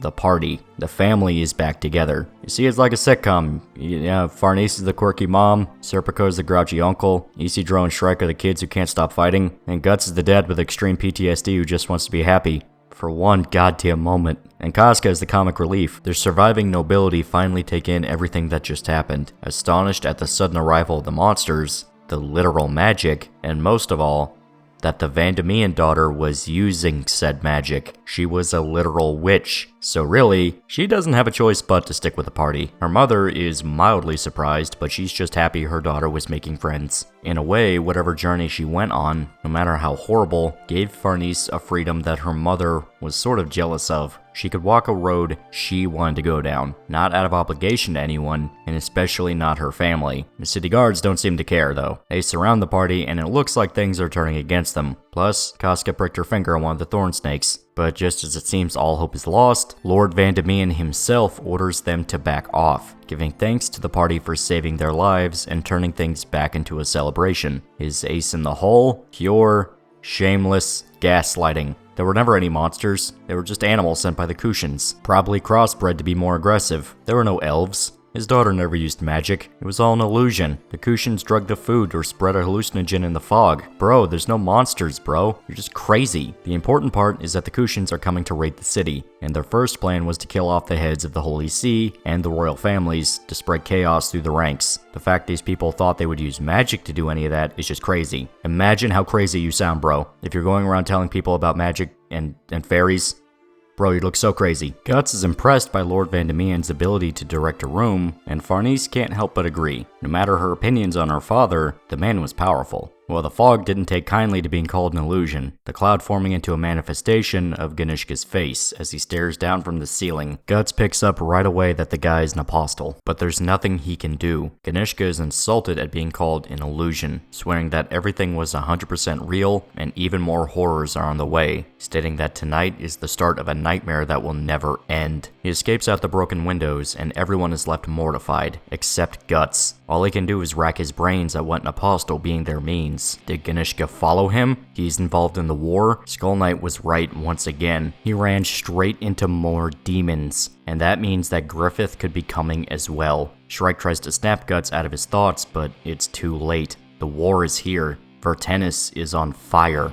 The party. The family is back together. You see, it's like a sitcom. Yeah, Farnese is the quirky mom, Serpico is the grouchy uncle, Isidro and Shrike are the kids who can't stop fighting, and Guts is the dad with extreme PTSD who just wants to be happy. For one goddamn moment. And Casca is the comic relief. The surviving nobility finally take in everything that just happened, astonished at the sudden arrival of the monsters, the literal magic, and most of all, that the Vandemian daughter was using said magic. She was a literal witch, so really, she doesn't have a choice but to stick with the party. Her mother is mildly surprised, but she's just happy her daughter was making friends. In a way, whatever journey she went on, no matter how horrible, gave Farnese a freedom that her mother was sort of jealous of. She could walk a road she wanted to go down, not out of obligation to anyone, and especially not her family. The city guards don't seem to care, though. They surround the party, and it looks like things are turning against them. Plus, Casca pricked her finger on one of the thorn snakes. But just as it seems all hope is lost, Lord Vandemian himself orders them to back off, giving thanks to the party for saving their lives and turning things back into a celebration. His ace in the hole? Pure, shameless gaslighting. There were never any monsters, they were just animals sent by the Kushans, probably crossbred to be more aggressive. There were no elves. His daughter never used magic. It was all an illusion. The Kushans drugged the food or spread a hallucinogen in the fog. Bro, there's no monsters, bro. You're just crazy. The important part is that the Kushans are coming to raid the city, and their first plan was to kill off the heads of the Holy See and the royal families to spread chaos through the ranks. The fact these people thought they would use magic to do any of that is just crazy. Imagine how crazy you sound, bro. If you're going around telling people about magic and fairies, bro, you look so crazy. Guts is impressed by Lord Vandemian's ability to direct a room, and Farnese can't help but agree. No matter her opinions on her father, the man was powerful. Well, the fog didn't take kindly to being called an illusion, the cloud forming into a manifestation of Ganishka's face as he stares down from the ceiling. Guts picks up right away that the guy is an apostle, but there's nothing he can do. Ganishka is insulted at being called an illusion, swearing that everything was 100% real and even more horrors are on the way, stating that tonight is the start of a nightmare that will never end. He escapes out the broken windows and everyone is left mortified, except Guts. All he can do is rack his brains at what an apostle being their means. Did Ganishka follow him? He's involved in the war? Skull Knight was right once again. He ran straight into more demons, and that means that Griffith could be coming as well. Shrike tries to snap Guts out of his thoughts, but it's too late. The war is here. Vertennis is on fire.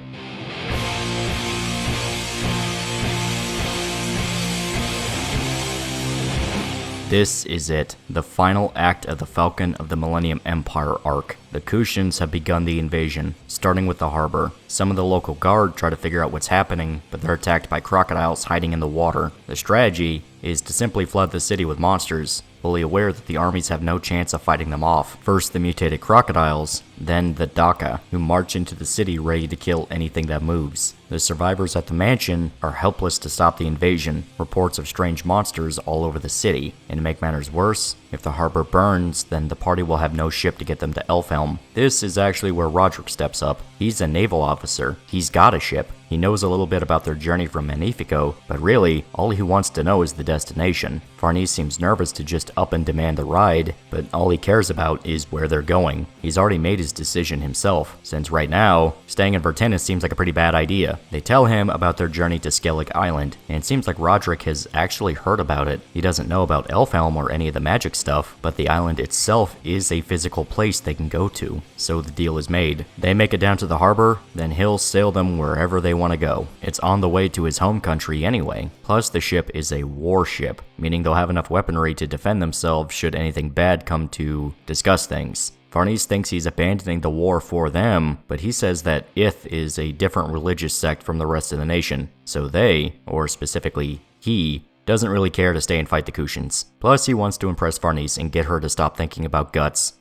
This is it, the final act of the Falcon of the Millennium Empire arc. The Kushans have begun the invasion, starting with the harbor. Some of the local guard try to figure out what's happening, but they're attacked by crocodiles hiding in the water. The strategy is to simply flood the city with monsters, fully aware that the armies have no chance of fighting them off. First the mutated crocodiles, then the Daka, who march into the city ready to kill anything that moves. The survivors at the mansion are helpless to stop the invasion, reports of strange monsters all over the city. And to make matters worse, if the harbor burns, then the party will have no ship to get them to Elfhelm. This is actually where Roderick steps up. He's a naval officer. He's got a ship. He knows a little bit about their journey from Magnifico, but really, all he wants to know is the destination. Farnese seems nervous to just up and demand the ride, but all he cares about is where they're going. He's already made his his decision himself, since right now, staying in Vertanis seems like a pretty bad idea. They tell him about their journey to Skellig Island, and it seems like Roderick has actually heard about it. He doesn't know about Elfhelm or any of the magic stuff, but the island itself is a physical place they can go to, so the deal is made. They make it down to the harbor, then he'll sail them wherever they want to go. It's on the way to his home country anyway. Plus, the ship is a warship, meaning they'll have enough weaponry to defend themselves should anything bad come to discuss things. Farnese thinks he's abandoning the war for them, but he says that Ith is a different religious sect from the rest of the nation, so they, or specifically he, doesn't really care to stay and fight the Kushans. Plus, he wants to impress Farnese and get her to stop thinking about guts.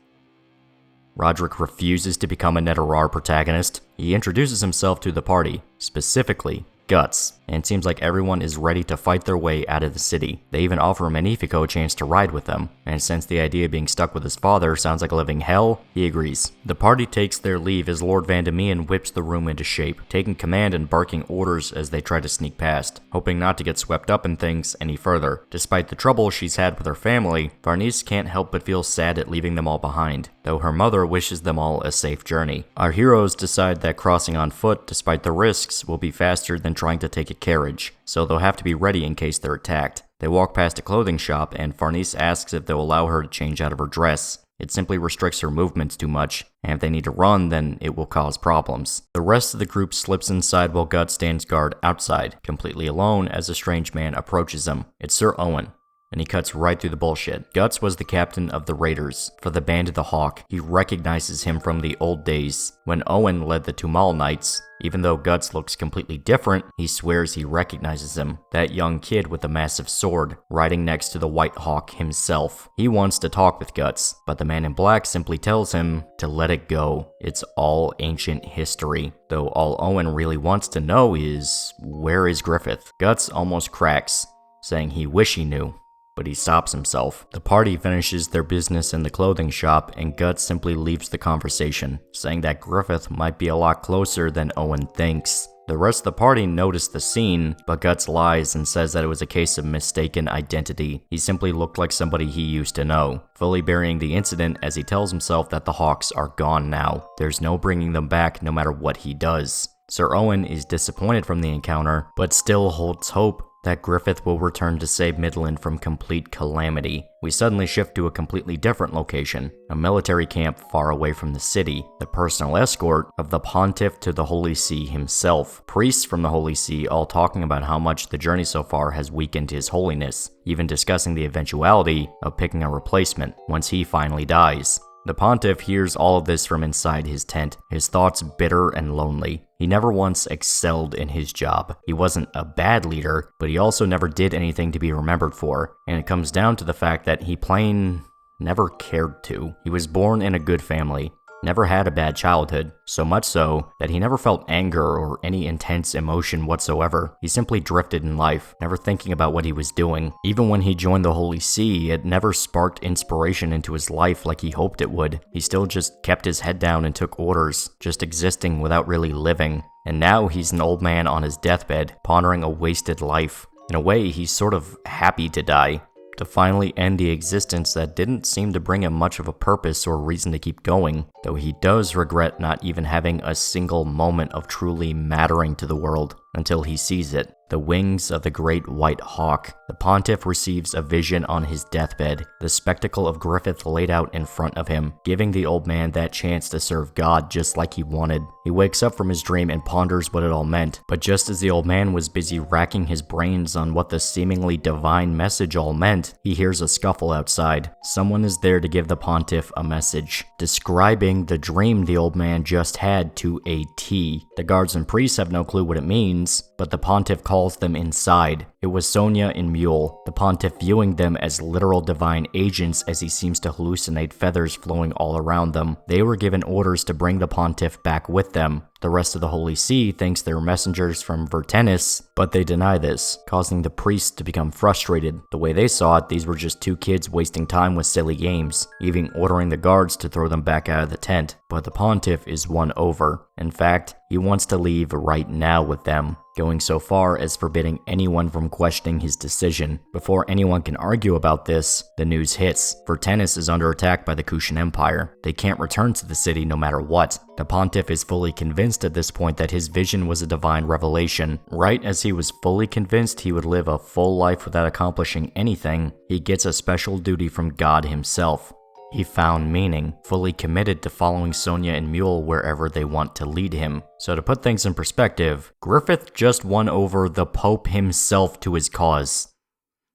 Roderick refuses to become a Neterar protagonist. He introduces himself to the party, specifically Guts, and it seems like everyone is ready to fight their way out of the city. They even offer Magnifico a chance to ride with them, and since the idea of being stuck with his father sounds like a living hell, he agrees. The party takes their leave as Lord Vandemian whips the room into shape, taking command and barking orders as they try to sneak past, hoping not to get swept up in things any further. Despite the trouble she's had with her family, Farnese can't help but feel sad at leaving them all behind, though her mother wishes them all a safe journey. Our heroes decide that crossing on foot, despite the risks, will be faster than trying to take a carriage, so they'll have to be ready in case they're attacked. They walk past a clothing shop, and Farnese asks if they'll allow her to change out of her dress. It simply restricts her movements too much, and if they need to run, then it will cause problems. The rest of the group slips inside while Guts stands guard outside, completely alone as a strange man approaches him. It's Sir Owen, and he cuts right through the bullshit. Guts was the captain of the Raiders for the Band of the Hawk. He recognizes him from the old days when Owen led the Tumal Knights. Even though Guts looks completely different, he swears he recognizes him. That young kid with the massive sword, riding next to the White Hawk himself. He wants to talk with Guts, but the man in black simply tells him to let it go. It's all ancient history. Though all Owen really wants to know is, where is Griffith? Guts almost cracks, saying he wish he knew, but he stops himself. The party finishes their business in the clothing shop, and Guts simply leaves the conversation, saying that Griffith might be a lot closer than Owen thinks. The rest of the party notice the scene, but Guts lies and says that it was a case of mistaken identity. He simply looked like somebody he used to know, fully burying the incident as he tells himself that the Hawks are gone now. There's no bringing them back no matter what he does. Sir Owen is disappointed from the encounter, but still holds hope that Griffith will return to save Midland from complete calamity. We suddenly shift to a completely different location, a military camp far away from the city, the personal escort of the Pontiff to the Holy See himself. Priests from the Holy See all talking about how much the journey so far has weakened His Holiness, even discussing the eventuality of picking a replacement once he finally dies. The Pontiff hears all of this from inside his tent, his thoughts bitter and lonely. He never once excelled in his job. He wasn't a bad leader, but he also never did anything to be remembered for, and it comes down to the fact that he plain never cared to. He was born in a good family, never had a bad childhood, so much so that he never felt anger or any intense emotion whatsoever. He simply drifted in life, never thinking about what he was doing. Even when he joined the Holy See, it never sparked inspiration into his life like he hoped it would. He still just kept his head down and took orders, just existing without really living. And now he's an old man on his deathbed, pondering a wasted life. In a way, he's sort of happy to die, to finally end the existence that didn't seem to bring him much of a purpose or reason to keep going, though he does regret not even having a single moment of truly mattering to the world until he sees it. The wings of the great white hawk. The Pontiff receives a vision on his deathbed, the spectacle of Griffith laid out in front of him, giving the old man that chance to serve God just like he wanted. He wakes up from his dream and ponders what it all meant, but just as the old man was busy racking his brains on what the seemingly divine message all meant, he hears a scuffle outside. Someone is there to give the Pontiff a message, describing the dream the old man just had to a T. The guards and priests have no clue what it means, but the Pontiff calls them inside. It was Sonia and Mule, the Pontiff viewing them as literal divine agents as he seems to hallucinate feathers flowing all around them. They were given orders to bring the Pontiff back with them. The rest of the Holy See thinks they're messengers from Vertanis, but they deny this, causing the priests to become frustrated. The way they saw it, these were just two kids wasting time with silly games, even ordering the guards to throw them back out of the tent. But the Pontiff is won over. In fact, he wants to leave right now with them, going so far as forbidding anyone from questioning his decision. Before anyone can argue about this, the news hits. Vertennis is under attack by the Kushan Empire. They can't return to the city no matter what. The Pontiff is fully convinced at this point that his vision was a divine revelation. Right as he was fully convinced he would live a full life without accomplishing anything, he gets a special duty from God himself. He found meaning, fully committed to following Sonia and Mule wherever they want to lead him. So to put things in perspective, Griffith just won over the Pope himself to his cause.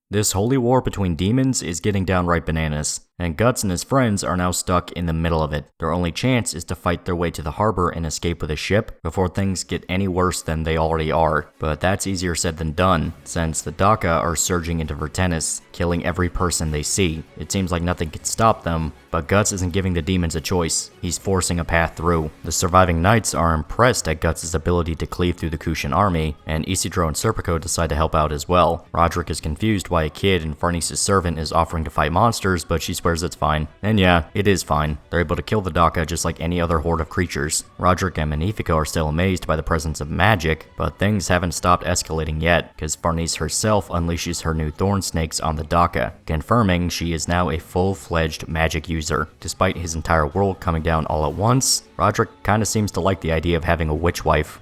This holy war between demons is getting downright bananas, and Guts and his friends are now stuck in the middle of it. Their only chance is to fight their way to the harbor and escape with a ship before things get any worse than they already are. But that's easier said than done, since the Daca are surging into Vertennis, killing every person they see. It seems like nothing can stop them, but Guts isn't giving the demons a choice. He's forcing a path through. The surviving knights are impressed at Guts' ability to cleave through the Kushan army, and Isidro and Serpico decide to help out as well. Roderick is confused why a kid and Farnese's servant is offering to fight monsters, but she swears it's fine. And yeah, it is fine. They're able to kill the Daca just like any other horde of creatures. Roderick and Magnifico are still amazed by the presence of magic, but things haven't stopped escalating yet, because Farnese herself unleashes her new thorn snakes on the Daca, confirming she is now a full-fledged magic user. Despite his entire world coming down all at once, Roderick kinda seems to like the idea of having a witch wife.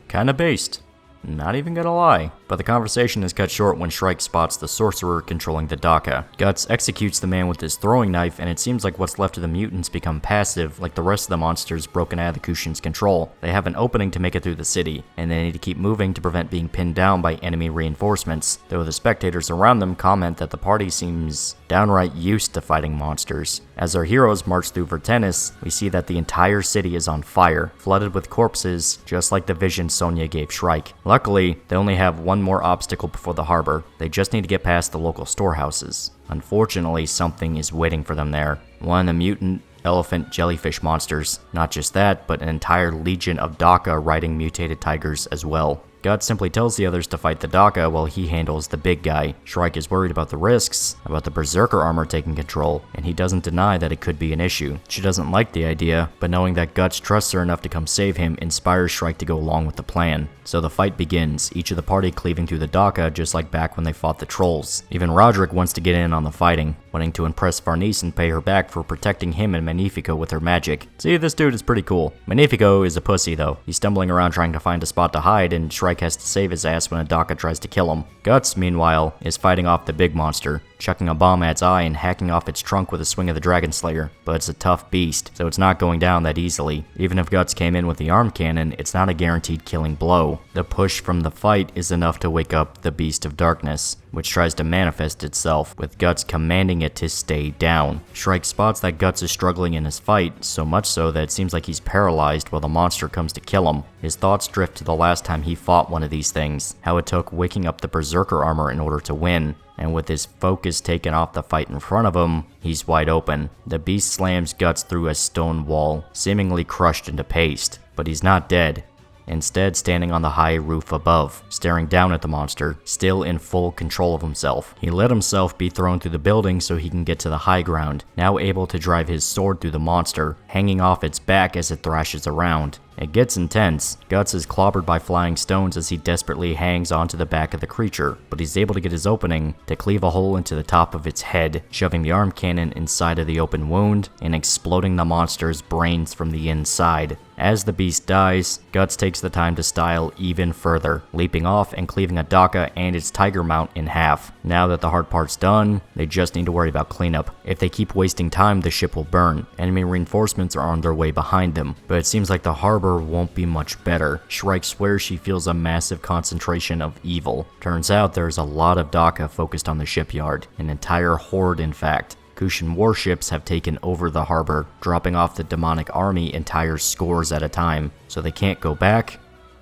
Kinda based. Not even gonna lie. But the conversation is cut short when Shrike spots the sorcerer controlling the Daca. Guts executes the man with his throwing knife, and it seems like what's left of the mutants become passive, like the rest of the monsters broken out of the Kushan's control. They have an opening to make it through the city, and they need to keep moving to prevent being pinned down by enemy reinforcements, though the spectators around them comment that the party seems downright used to fighting monsters. As our heroes march through Vertennis, we see that the entire city is on fire, flooded with corpses, just like the vision Sonia gave Shrike. Luckily, they only have one more obstacle before the harbor. They just need to get past the local storehouses. Unfortunately, something is waiting for them there. One of the mutant elephant jellyfish monsters. Not just that, but an entire legion of Daca riding mutated tigers as well. Guts simply tells the others to fight the Daca while he handles the big guy. Shrike is worried about the risks, about the Berserker armor taking control, and he doesn't deny that it could be an issue. She doesn't like the idea, but knowing that Guts trusts her enough to come save him inspires Shrike to go along with the plan. So the fight begins, each of the party cleaving through the Daca just like back when they fought the trolls. Even Roderick wants to get in on the fighting, wanting to impress Farnese and pay her back for protecting him and Magnifico with her magic. See, this dude is pretty cool. Magnifico is a pussy though. He's stumbling around trying to find a spot to hide, and Shrike has to save his ass when a Daca tries to kill him. Guts, meanwhile, is fighting off the big monster, chucking a bomb at its eye and hacking off its trunk with a swing of the Dragon Slayer, but it's a tough beast, so it's not going down that easily. Even if Guts came in with the arm cannon, it's not a guaranteed killing blow. The push from the fight is enough to wake up the Beast of Darkness, which tries to manifest itself, with Guts commanding it to stay down. Shrike spots that Guts is struggling in his fight, so much so that it seems like he's paralyzed while the monster comes to kill him. His thoughts drift to the last time he fought one of these things, how it took waking up the Berserker armor in order to win. And with his focus taken off the fight in front of him, he's wide open. The beast slams Guts through a stone wall, seemingly crushed into paste, but he's not dead. Instead, standing on the high roof above, staring down at the monster, still in full control of himself. He let himself be thrown through the building so he can get to the high ground, now able to drive his sword through the monster, hanging off its back as it thrashes around. It gets intense. Guts is clobbered by flying stones as he desperately hangs onto the back of the creature, but he's able to get his opening to cleave a hole into the top of its head, shoving the arm cannon inside of the open wound and exploding the monster's brains from the inside. As the beast dies, Guts takes the time to style even further, leaping off and cleaving a Daca and its tiger mount in half. Now that the hard part's done, they just need to worry about cleanup. If they keep wasting time, the ship will burn. Enemy reinforcements are on their way behind them, but it seems like the harbor won't be much better. Shrike swears she feels a massive concentration of evil. Turns out there's a lot of Daca focused on the shipyard, an entire horde in fact. Kushan warships have taken over the harbor, dropping off the demonic army entire scores at a time, so they can't go back,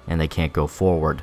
and they can't go forward.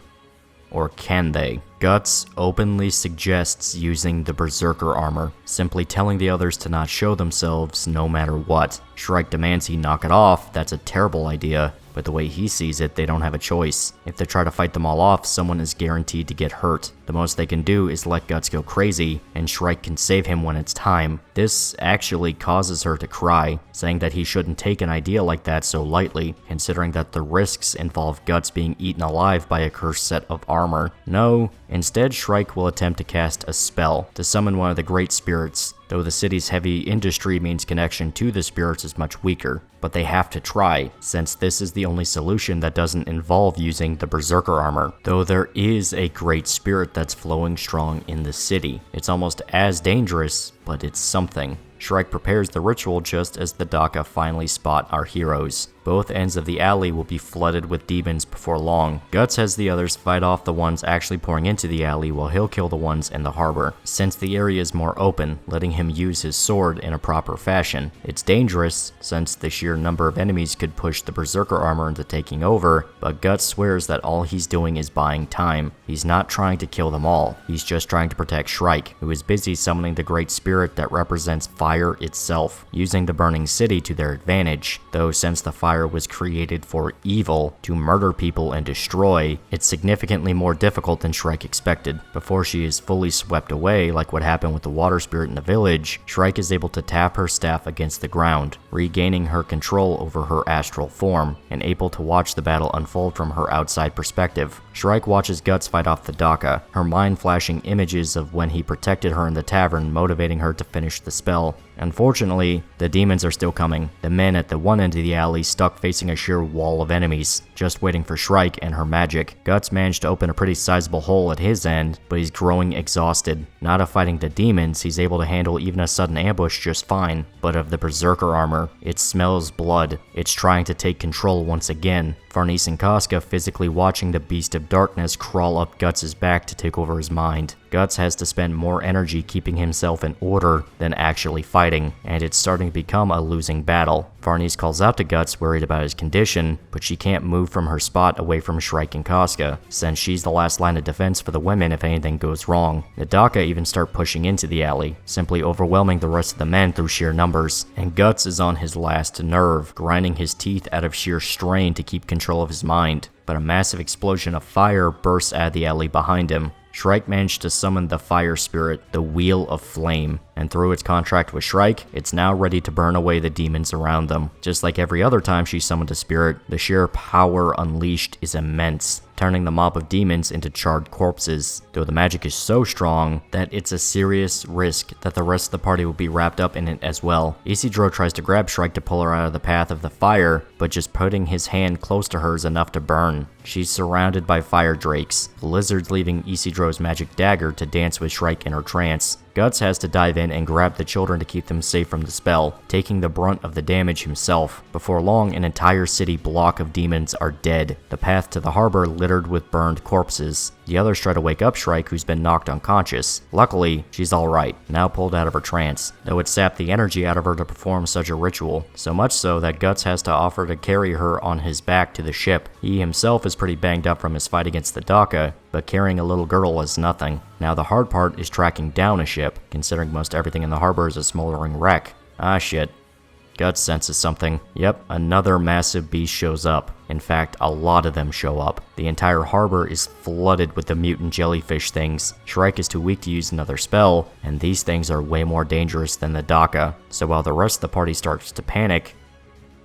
Or can they? Guts openly suggests using the Berserker armor, simply telling the others to not show themselves no matter what. Shrike demands he knock it off, that's a terrible idea, but the way he sees it, they don't have a choice. If they try to fight them all off, someone is guaranteed to get hurt. The most they can do is let Guts go crazy, and Shrike can save him when it's time. This actually causes her to cry, saying that he shouldn't take an idea like that so lightly, considering that the risks involve Guts being eaten alive by a cursed set of armor. No, instead Shrike will attempt to cast a spell to summon one of the great spirits, though the city's heavy industry means connection to the spirits is much weaker. But they have to try, since this is the only solution that doesn't involve using the Berserker armor, though there is a great spirit that's flowing strong in the city. It's almost as dangerous, but it's something. Shrike prepares the ritual just as the Daka finally spot our heroes. Both ends of the alley will be flooded with demons before long. Guts has the others fight off the ones actually pouring into the alley while he'll kill the ones in the harbor, since the area is more open, letting him use his sword in a proper fashion. It's dangerous, since the sheer number of enemies could push the Berserker armor into taking over, but Guts swears that all he's doing is buying time. He's not trying to kill them all, he's just trying to protect Shrike, who is busy summoning the great spirit that represents fire itself, using the burning city to their advantage, though since the fire was created for evil, to murder people and destroy, it's significantly more difficult than Shrike expected. Before she is fully swept away, like what happened with the water spirit in the village, Shrike is able to tap her staff against the ground, regaining her control over her astral form, and able to watch the battle unfold from her outside perspective. Shrike watches Guts fight off the Daka, her mind flashing images of when he protected her in the tavern, motivating her to finish the spell. Unfortunately, the demons are still coming, the men at the one end of the alley stuck facing a sheer wall of enemies, just waiting for Shrike and her magic. Guts managed to open a pretty sizable hole at his end, but he's growing exhausted. Not of fighting the demons, he's able to handle even a sudden ambush just fine, but of the Berserker armor, it smells blood. It's trying to take control once again. Farnese and Casca physically watching the Beast of Darkness crawl up Guts' back to take over his mind. Guts has to spend more energy keeping himself in order than actually fighting, and it's starting to become a losing battle. Farnese calls out to Guts, worried about his condition, but she can't move from her spot away from Shrike and Casca, since she's the last line of defense for the women if anything goes wrong. The Daka even start pushing into the alley, simply overwhelming the rest of the men through sheer numbers, and Guts is on his last nerve, grinding his teeth out of sheer strain to keep control of his mind. But a massive explosion of fire bursts out of the alley behind him. Shrike managed to summon the fire spirit, the Wheel of Flame, and through its contract with Shrike, it's now ready to burn away the demons around them. Just like every other time she summoned a spirit, the sheer power unleashed is immense, turning the mob of demons into charred corpses, though the magic is so strong that it's a serious risk that the rest of the party will be wrapped up in it as well. Isidro tries to grab Shrike to pull her out of the path of the fire, but just putting his hand close to her is enough to burn. She's surrounded by fire drakes, the lizards leaving Isidro's magic dagger to dance with Shrike in her trance. Guts has to dive in and grab the children to keep them safe from the spell, taking the brunt of the damage himself. Before long, an entire city block of demons are dead, the path to the harbor littered with burned corpses. The others try to wake up Shrike, who's been knocked unconscious. Luckily, she's alright, now pulled out of her trance, though it sapped the energy out of her to perform such a ritual, so much so that Guts has to offer to carry her on his back to the ship. He himself is pretty banged up from his fight against the Daka, but carrying a little girl is nothing. Now the hard part is tracking down a ship, considering most everything in the harbor is a smoldering wreck. Ah shit. Guts senses something. Yep, another massive beast shows up. In fact, a lot of them show up. The entire harbor is flooded with the mutant jellyfish things. Shrike is too weak to use another spell, and these things are way more dangerous than the Daka. So while the rest of the party starts to panic,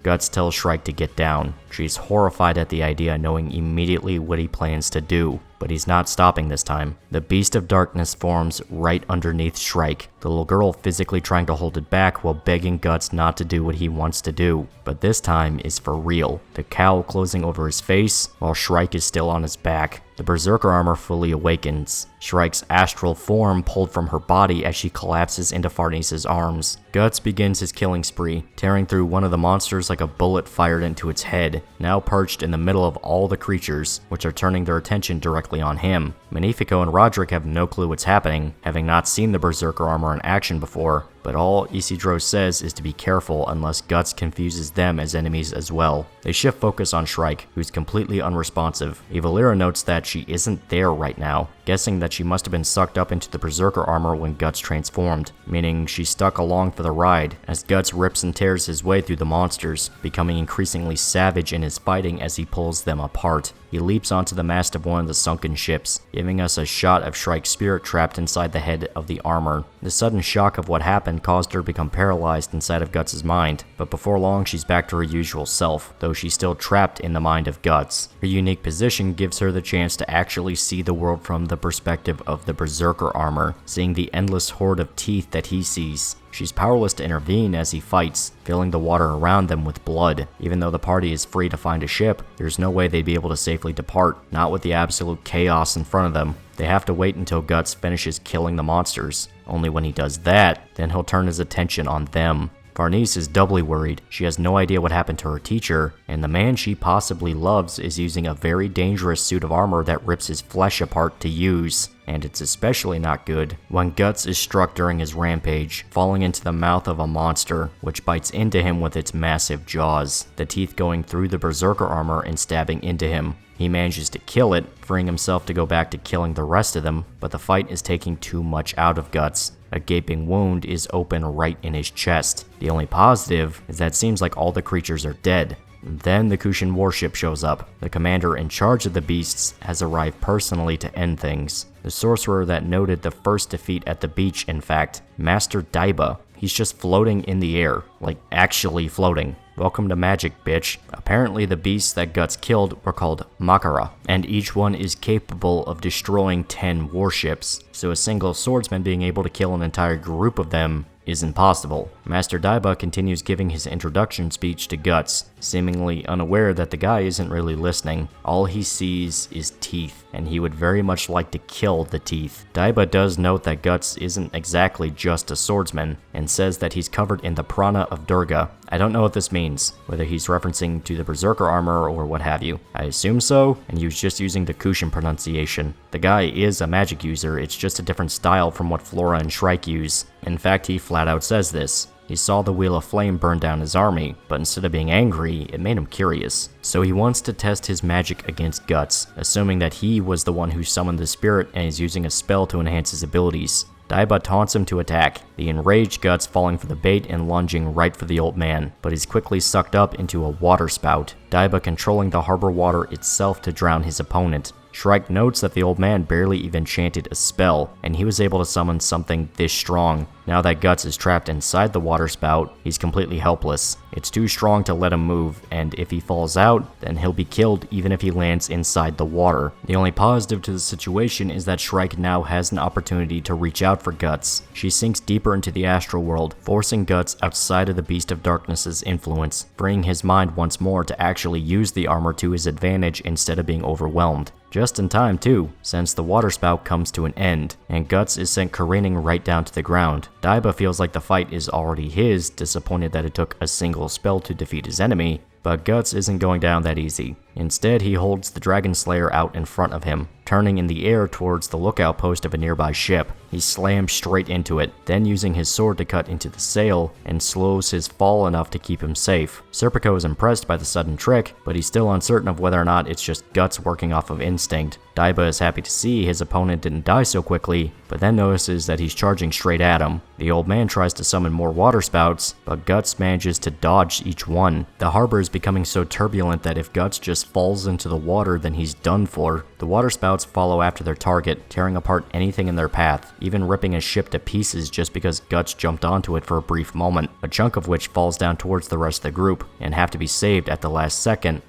Guts tells Shrike to get down. She's horrified at the idea, knowing immediately what he plans to do, but he's not stopping this time. The Beast of Darkness forms right underneath Shrike, the little girl physically trying to hold it back while begging Guts not to do what he wants to do. But this time is for real, the cowl closing over his face while Shrike is still on his back. The Berserker armor fully awakens, Shrike's astral form pulled from her body as she collapses into Farnese's arms. Guts begins his killing spree, tearing through one of the monsters like a bullet fired into its head, now perched in the middle of all the creatures, which are turning their attention directly on him. Magnifico and Roderick have no clue what's happening, having not seen the Berserker armor in action before, but all Isidro says is to be careful unless Guts confuses them as enemies as well. They shift focus on Shrike, who's completely unresponsive. Evalira notes that she isn't there right now, guessing that she must have been sucked up into the Berserker armor when Guts transformed, meaning she's stuck along for the ride, as Guts rips and tears his way through the monsters, becoming increasingly savage in his fighting as he pulls them apart. He leaps onto the mast of one of the sunken ships, giving us a shot of Shrike's spirit trapped inside the head of the armor. The sudden shock of what happened caused her to become paralyzed inside of Guts' mind, but before long she's back to her usual self, though she's still trapped in the mind of Guts. Her unique position gives her the chance to actually see the world from the perspective of the Berserker armor, seeing the endless horde of teeth that he sees. She's powerless to intervene as he fights, filling the water around them with blood. Even though the party is free to find a ship, there's no way they'd be able to safely depart, not with the absolute chaos in front of them. They have to wait until Guts finishes killing the monsters. Only when he does that, then he'll turn his attention on them. Farnese is doubly worried. She has no idea what happened to her teacher, and the man she possibly loves is using a very dangerous suit of armor that rips his flesh apart to use. And it's especially not good when Guts is struck during his rampage, falling into the mouth of a monster, which bites into him with its massive jaws, the teeth going through the Berserker armor and stabbing into him. He manages to kill it, freeing himself to go back to killing the rest of them, but the fight is taking too much out of Guts. A gaping wound is open right in his chest. The only positive is that it seems like all the creatures are dead. Then the Kushan warship shows up. The commander in charge of the beasts has arrived personally to end things. The sorcerer that noted the first defeat at the beach, in fact, Master Daiba. He's just floating in the air, like actually floating. Welcome to magic, bitch. Apparently the beasts that Guts killed were called Makara, and each one is capable of destroying 10 warships, so a single swordsman being able to kill an entire group of them is impossible. Master Daiba continues giving his introduction speech to Guts, seemingly unaware that the guy isn't really listening. All he sees is teeth, and he would very much like to kill the teeth. Daiba does note that Guts isn't exactly just a swordsman, and says that he's covered in the prana of Durga. I don't know what this means, whether he's referencing to the Berserker armor or what have you. I assume so, and he was just using the Kushan pronunciation. The guy is a magic user, it's just a different style from what Flora and Shrike use. In fact, he flat out says this. He saw the Wheel of Flame burn down his army, but instead of being angry, it made him curious. So he wants to test his magic against Guts, assuming that he was the one who summoned the spirit and is using a spell to enhance his abilities. Daiba taunts him to attack, the enraged Guts falling for the bait and lunging right for the old man, but he's quickly sucked up into a water spout, Daiba controlling the harbor water itself to drown his opponent. Shrike notes that the old man barely even chanted a spell, and he was able to summon something this strong. Now that Guts is trapped inside the water spout, he's completely helpless. It's too strong to let him move, and if he falls out, then he'll be killed even if he lands inside the water. The only positive to the situation is that Shrike now has an opportunity to reach out for Guts. She sinks deeper into the astral world, forcing Guts outside of the Beast of Darkness's influence, freeing his mind once more to actually use the armor to his advantage instead of being overwhelmed. Just in time too, since the water spout comes to an end, and Guts is sent careening right down to the ground. Daiba feels like the fight is already his, disappointed that it took a single spell to defeat his enemy, but Guts isn't going down that easy. Instead, he holds the Dragon Slayer out in front of him, turning in the air towards the lookout post of a nearby ship. He slams straight into it, then using his sword to cut into the sail, and slows his fall enough to keep him safe. Serpico is impressed by the sudden trick, but he's still uncertain of whether or not it's just Guts working off of instinct. Daiba is happy to see his opponent didn't die so quickly, but then notices that he's charging straight at him. The old man tries to summon more water spouts, but Guts manages to dodge each one. The harbor is becoming so turbulent that if Guts just falls into the water, then he's done for. The water spouts follow after their target, tearing apart anything in their path, even ripping a ship to pieces just because Guts jumped onto it for a brief moment, a chunk of which falls down towards the rest of the group, and have to be saved at the last second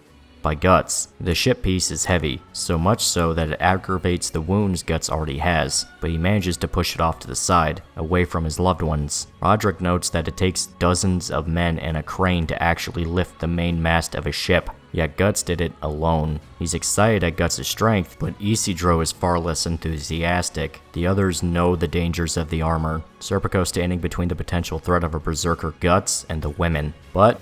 by Guts. The ship piece is heavy, so much so that it aggravates the wounds Guts already has, but he manages to push it off to the side, away from his loved ones. Roderick notes that it takes dozens of men and a crane to actually lift the main mast of a ship, yet Guts did it alone. He's excited at Guts' strength, but Isidro is far less enthusiastic. The others know the dangers of the armor, Serpico standing between the potential threat of a berserker Guts and the women. But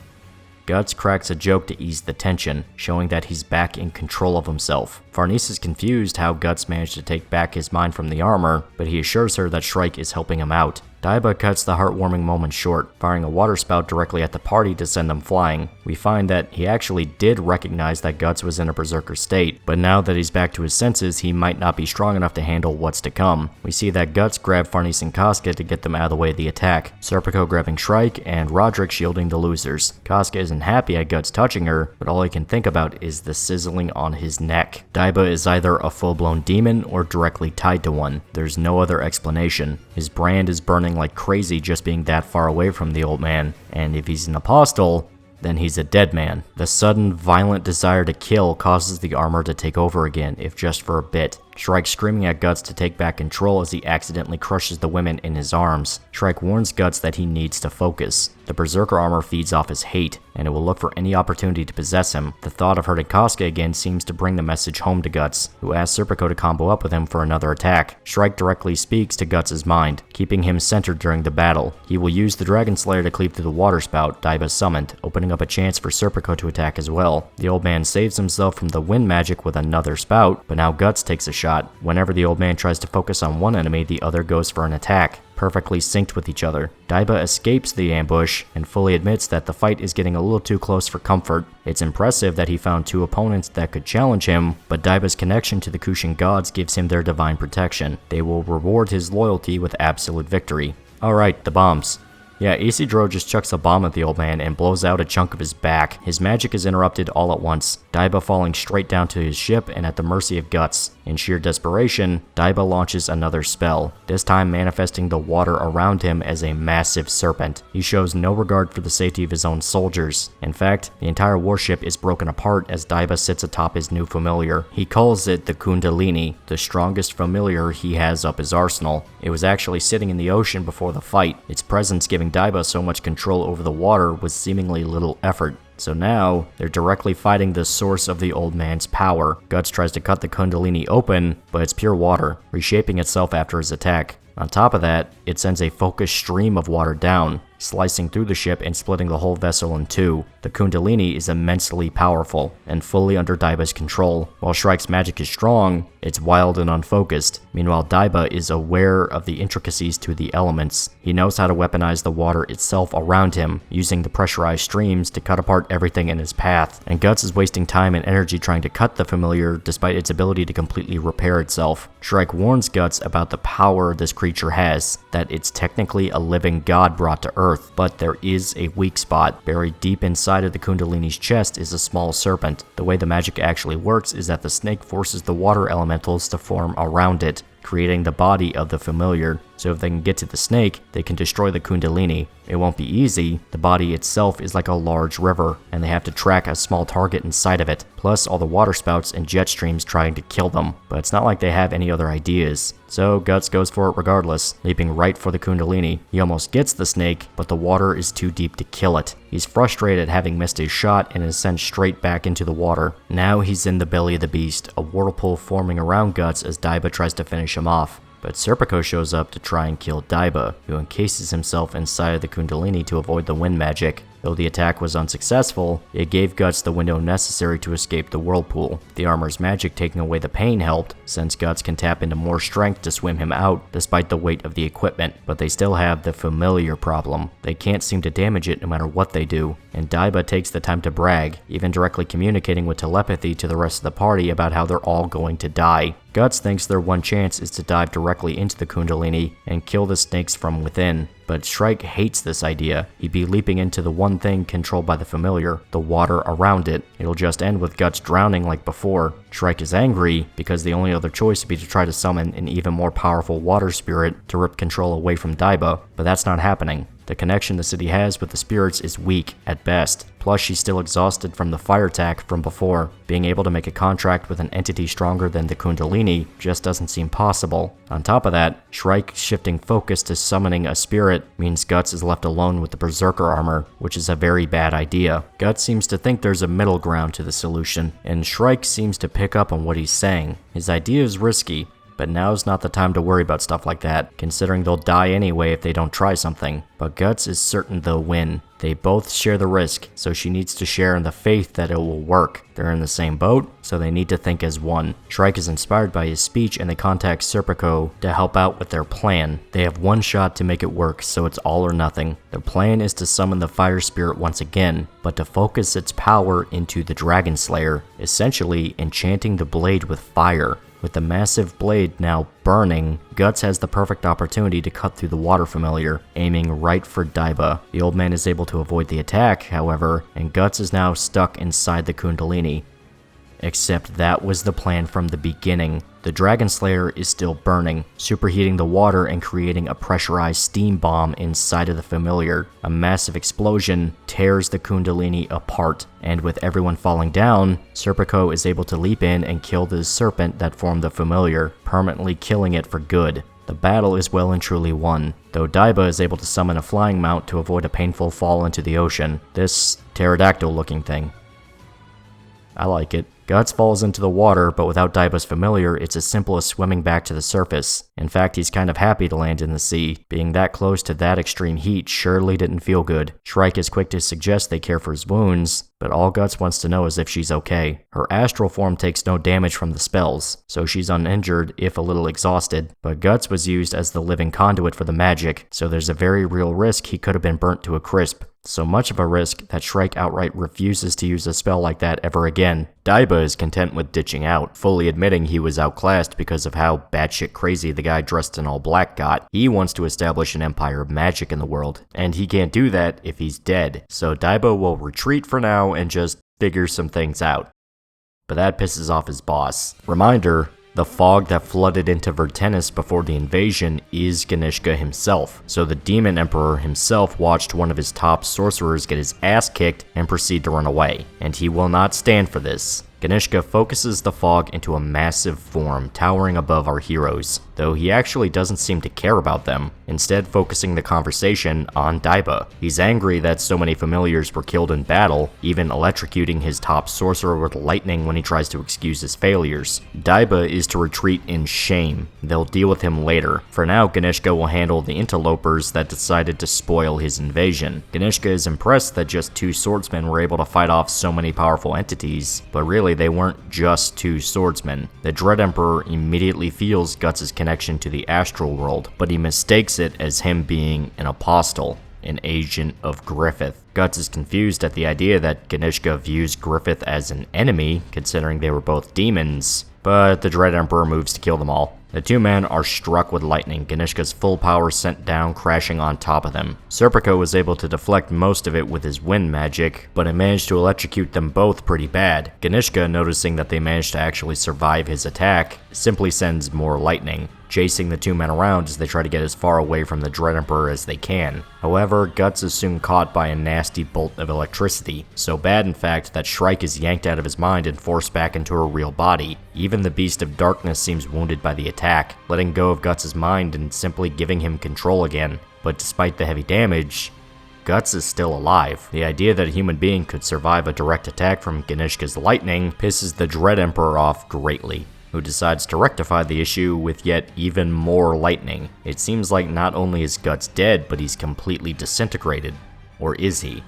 Guts cracks a joke to ease the tension, showing that he's back in control of himself. Farnese is confused how Guts managed to take back his mind from the armor, but he assures her that Shrike is helping him out. Daiba cuts the heartwarming moment short, firing a water spout directly at the party to send them flying. We find that he actually did recognize that Guts was in a berserker state, but now that he's back to his senses, he might not be strong enough to handle what's to come. We see that Guts grab Farnese and Casca to get them out of the way of the attack, Serpico grabbing Shrike, and Roderick shielding the losers. Casca isn't happy at Guts touching her, but all he can think about is the sizzling on his neck. Daiba is either a full-blown demon or directly tied to one. There's no other explanation. His brand is burning like crazy just being that far away from the old man, and if he's an apostle, then he's a dead man. The sudden, violent desire to kill causes the armor to take over again, if just for a bit. Shrike screaming at Guts to take back control as he accidentally crushes the women in his arms. Shrike warns Guts that he needs to focus. The berserker armor feeds off his hate, and it will look for any opportunity to possess him. The thought of hurting Casca again seems to bring the message home to Guts, who asks Serpico to combo up with him for another attack. Shrike directly speaks to Guts' mind, keeping him centered during the battle. He will use the Dragon Slayer to cleave through the water spout Daiba summoned, opening up a chance for Serpico to attack as well. The old man saves himself from the wind magic with another spout, but now Guts takes a shot. Whenever the old man tries to focus on one enemy, the other goes for an attack, perfectly synced with each other. Daiba escapes the ambush and fully admits that the fight is getting a little too close for comfort. It's impressive that he found two opponents that could challenge him, but Daiba's connection to the Kushan gods gives him their divine protection. They will reward his loyalty with absolute victory. Alright, the bombs. Yeah, Isidro just chucks a bomb at the old man and blows out a chunk of his back. His magic is interrupted all at once, Daiba falling straight down to his ship and at the mercy of Guts. In sheer desperation, Daiba launches another spell, this time manifesting the water around him as a massive serpent. He shows no regard for the safety of his own soldiers. In fact, the entire warship is broken apart as Daiba sits atop his new familiar. He calls it the Kundalini, the strongest familiar he has up his arsenal. It was actually sitting in the ocean before the fight, its presence giving Daiba so much control over the water with seemingly little effort. So now, they're directly fighting the source of the old man's power. Guts tries to cut the Kundalini open, but it's pure water, reshaping itself after his attack. On top of that, it sends a focused stream of water down, slicing through the ship and splitting the whole vessel in two. The Kundalini is immensely powerful and fully under Daiba's control. While Shrike's magic is strong, it's wild and unfocused. Meanwhile, Daiba is aware of the intricacies to the elements. He knows how to weaponize the water itself around him, using the pressurized streams to cut apart everything in his path. And Guts is wasting time and energy trying to cut the familiar despite its ability to completely repair itself. Shrike warns Guts about the power this creature has, that it's technically a living god brought to Earth, but there is a weak spot. Buried deep inside of the Kundalini's chest is a small serpent. The way the magic actually works is that the snake forces the water elementals to form around it, creating the body of the familiar. So if they can get to the snake, they can destroy the Kundalini. It won't be easy. The body itself is like a large river, and they have to track a small target inside of it, plus all the water spouts and jet streams trying to kill them. But it's not like they have any other ideas. So Guts goes for it regardless, leaping right for the Kundalini. He almost gets the snake, but the water is too deep to kill it. He's frustrated at having missed his shot and is sent straight back into the water. Now he's in the belly of the beast, a whirlpool forming around Guts as Daiba tries to finish him off. But Serpico shows up to try and kill Daiba, who encases himself inside of the Kundalini to avoid the wind magic. Though the attack was unsuccessful, it gave Guts the window necessary to escape the whirlpool. The armor's magic taking away the pain helped, since Guts can tap into more strength to swim him out despite the weight of the equipment. But they still have the familiar problem. They can't seem to damage it no matter what they do, and Daiba takes the time to brag, even directly communicating with telepathy to the rest of the party about how they're all going to die. Guts thinks their one chance is to dive directly into the Kundalini and kill the snakes from within. But Shrike hates this idea. He'd be leaping into the one thing controlled by the familiar, the water around it. It'll just end with Guts drowning like before. Shrike is angry because the only other choice would be to try to summon an even more powerful water spirit to rip control away from Daiba, but that's not happening. The connection the city has with the spirits is weak at best, plus she's still exhausted from the fire attack from before. Being able to make a contract with an entity stronger than the Kundalini just doesn't seem possible. On top of that, Shrike shifting focus to summoning a spirit means Guts is left alone with the Berserker armor, which is a very bad idea. Guts seems to think there's a middle ground to the solution, and Shrike seems to pick up on what he's saying. His idea is risky, But now's not the time to worry about stuff like that, considering they'll die anyway if they don't try something. But Guts is certain they'll win. They both share the risk, so she needs to share in the faith that it will work. They're in the same boat, so they need to think as one. Shrike is inspired by his speech and they contact Serpico to help out with their plan. They have one shot to make it work, so it's all or nothing. Their plan is to summon the fire spirit once again, but to focus its power into the Dragon Slayer, essentially enchanting the blade with fire. With the massive blade now burning, Guts has the perfect opportunity to cut through the water familiar, aiming right for Daiba. The old man is able to avoid the attack, however, and Guts is now stuck inside the Kundalini. Except that was the plan from the beginning. The Dragon Slayer is still burning, superheating the water and creating a pressurized steam bomb inside of the familiar. A massive explosion tears the Kundalini apart, and with everyone falling down, Serpico is able to leap in and kill the serpent that formed the familiar, permanently killing it for good. The battle is well and truly won, though Daiba is able to summon a flying mount to avoid a painful fall into the ocean. This pterodactyl-looking thing. I like it. Guts falls into the water, but without Daiba's familiar, it's as simple as swimming back to the surface. In fact, he's kind of happy to land in the sea. Being that close to that extreme heat surely didn't feel good. Shrike is quick to suggest they care for his wounds, but all Guts wants to know is if she's okay. Her astral form takes no damage from the spells, so she's uninjured if a little exhausted, but Guts was used as the living conduit for the magic, so there's a very real risk he could have been burnt to a crisp. So much of a risk that Shrike outright refuses to use a spell like that ever again. Daiba is content with ditching out, fully admitting he was outclassed because of how batshit crazy the guy dressed in all black got. He wants to establish an empire of magic in the world, and he can't do that if he's dead. So Daiba will retreat for now and just figure some things out. But that pisses off his boss. Reminder, the fog that flooded into Vertenis before the invasion is Ganishka himself, so the Demon Emperor himself watched one of his top sorcerers get his ass kicked and proceed to run away, and he will not stand for this. Ganishka focuses the fog into a massive form towering above our heroes, though he actually doesn't seem to care about them, instead focusing the conversation on Daiba. He's angry that so many familiars were killed in battle, even electrocuting his top sorcerer with lightning when he tries to excuse his failures. Daiba is to retreat in shame. They'll deal with him later. For now, Ganishka will handle the interlopers that decided to spoil his invasion. Ganishka is impressed that just 2 swordsmen were able to fight off so many powerful entities, but really they weren't just 2 swordsmen. The Dread Emperor immediately feels Guts' connection to the astral world, but he mistakes it as him being an apostle, an agent of Griffith. Guts is confused at the idea that Ganishka views Griffith as an enemy, considering they were both demons, but the Dread Emperor moves to kill them all. The 2 men are struck with lightning, Ganishka's full power sent down crashing on top of them. Serpico was able to deflect most of it with his wind magic, but it managed to electrocute them both pretty bad. Ganishka, noticing that they managed to actually survive his attack, simply sends more lightning, chasing the 2 men around as they try to get as far away from the Dread Emperor as they can. However, Guts is soon caught by a nasty bolt of electricity, so bad in fact that Shrike is yanked out of his mind and forced back into her real body. Even the Beast of Darkness seems wounded by the attack, letting go of Guts' mind and simply giving him control again. But despite the heavy damage, Guts is still alive. The idea that a human being could survive a direct attack from Ganishka's lightning pisses the Dread Emperor off greatly, who decides to rectify the issue with yet even more lightning. It seems like not only is Guts dead, but he's completely disintegrated. Or is he?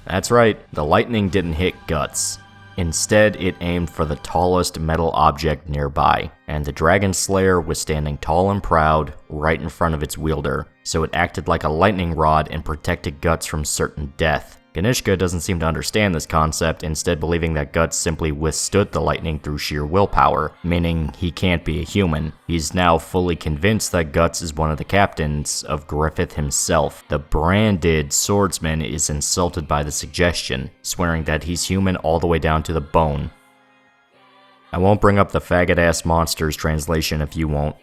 That's right, the lightning didn't hit Guts. Instead, it aimed for the tallest metal object nearby, and the Dragon Slayer was standing tall and proud right in front of its wielder, so it acted like a lightning rod and protected Guts from certain death. Ganishka doesn't seem to understand this concept, instead believing that Guts simply withstood the lightning through sheer willpower, meaning he can't be a human. He's now fully convinced that Guts is one of the captains of Griffith himself. The branded swordsman is insulted by the suggestion, swearing that he's human all the way down to the bone. I won't bring up the faggot-ass monsters translation if you won't,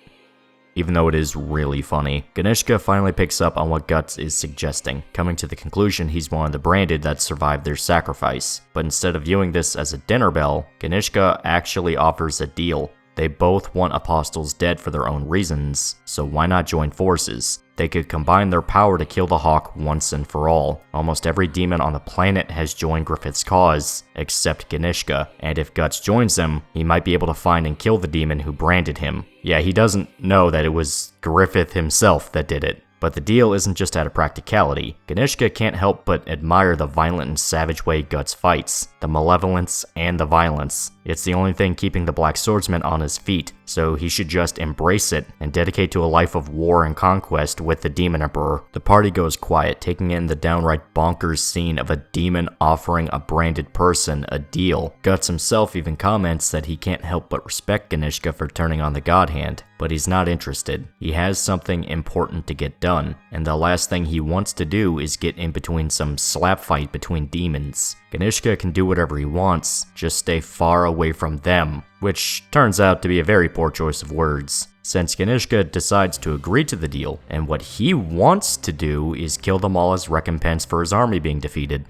even though it is really funny. Ganishka finally picks up on what Guts is suggesting, coming to the conclusion he's one of the branded that survived their sacrifice. But instead of viewing this as a dinner bell, Ganishka actually offers a deal. They both want apostles dead for their own reasons, so why not join forces? they could combine their power to kill the Hawk once and for all. Almost every demon on the planet has joined Griffith's cause, except Ganishka, and if Guts joins him, he might be able to find and kill the demon who branded him. Yeah, he doesn't know that it was Griffith himself that did it. But the deal isn't just out of practicality. Ganishka can't help but admire the violent and savage way Guts fights, the malevolence and the violence. It's the only thing keeping the Blackswordsman on his feet, so he should just embrace it and dedicate to a life of war and conquest with the Demon Emperor. The party goes quiet, taking in the downright bonkers scene of a demon offering a branded person a deal. Guts himself even comments that he can't help but respect Ganishka for turning on the God Hand, but he's not interested. He has something important to get done, and the last thing he wants to do is get in between some slap fight between demons. Ganishka can do whatever he wants, just stay far away from them, which turns out to be a very poor choice of words, since Ganishka decides to agree to the deal, and what he wants to do is kill them all as recompense for his army being defeated.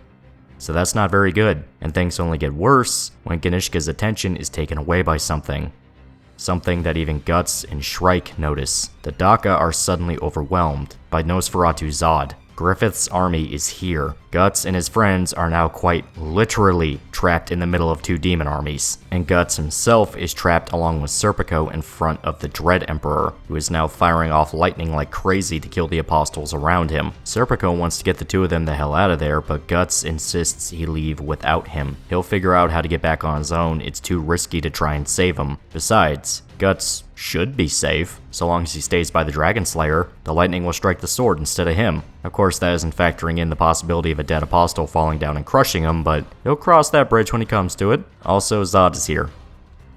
So that's not very good, and things only get worse when Ganishka's attention is taken away by something. Something that even Guts and Shrike notice. The Daka are suddenly overwhelmed by Nosferatu Zod. Griffith's army is here. Guts and his friends are now quite literally trapped in the middle of two demon armies, and Guts himself is trapped along with Serpico in front of the Dread Emperor, who is now firing off lightning like crazy to kill the apostles around him. Serpico wants to get the two of them the hell out of there, but Guts insists he leave without him. He'll figure out how to get back on his own, it's too risky to try and save him. Besides, Guts should be safe, so long as he stays by the Dragon Slayer. The lightning will strike the sword instead of him. Of course, that isn't factoring in the possibility of a dead apostle falling down and crushing him, but he'll cross that bridge when he comes to it. Also, Zod is here.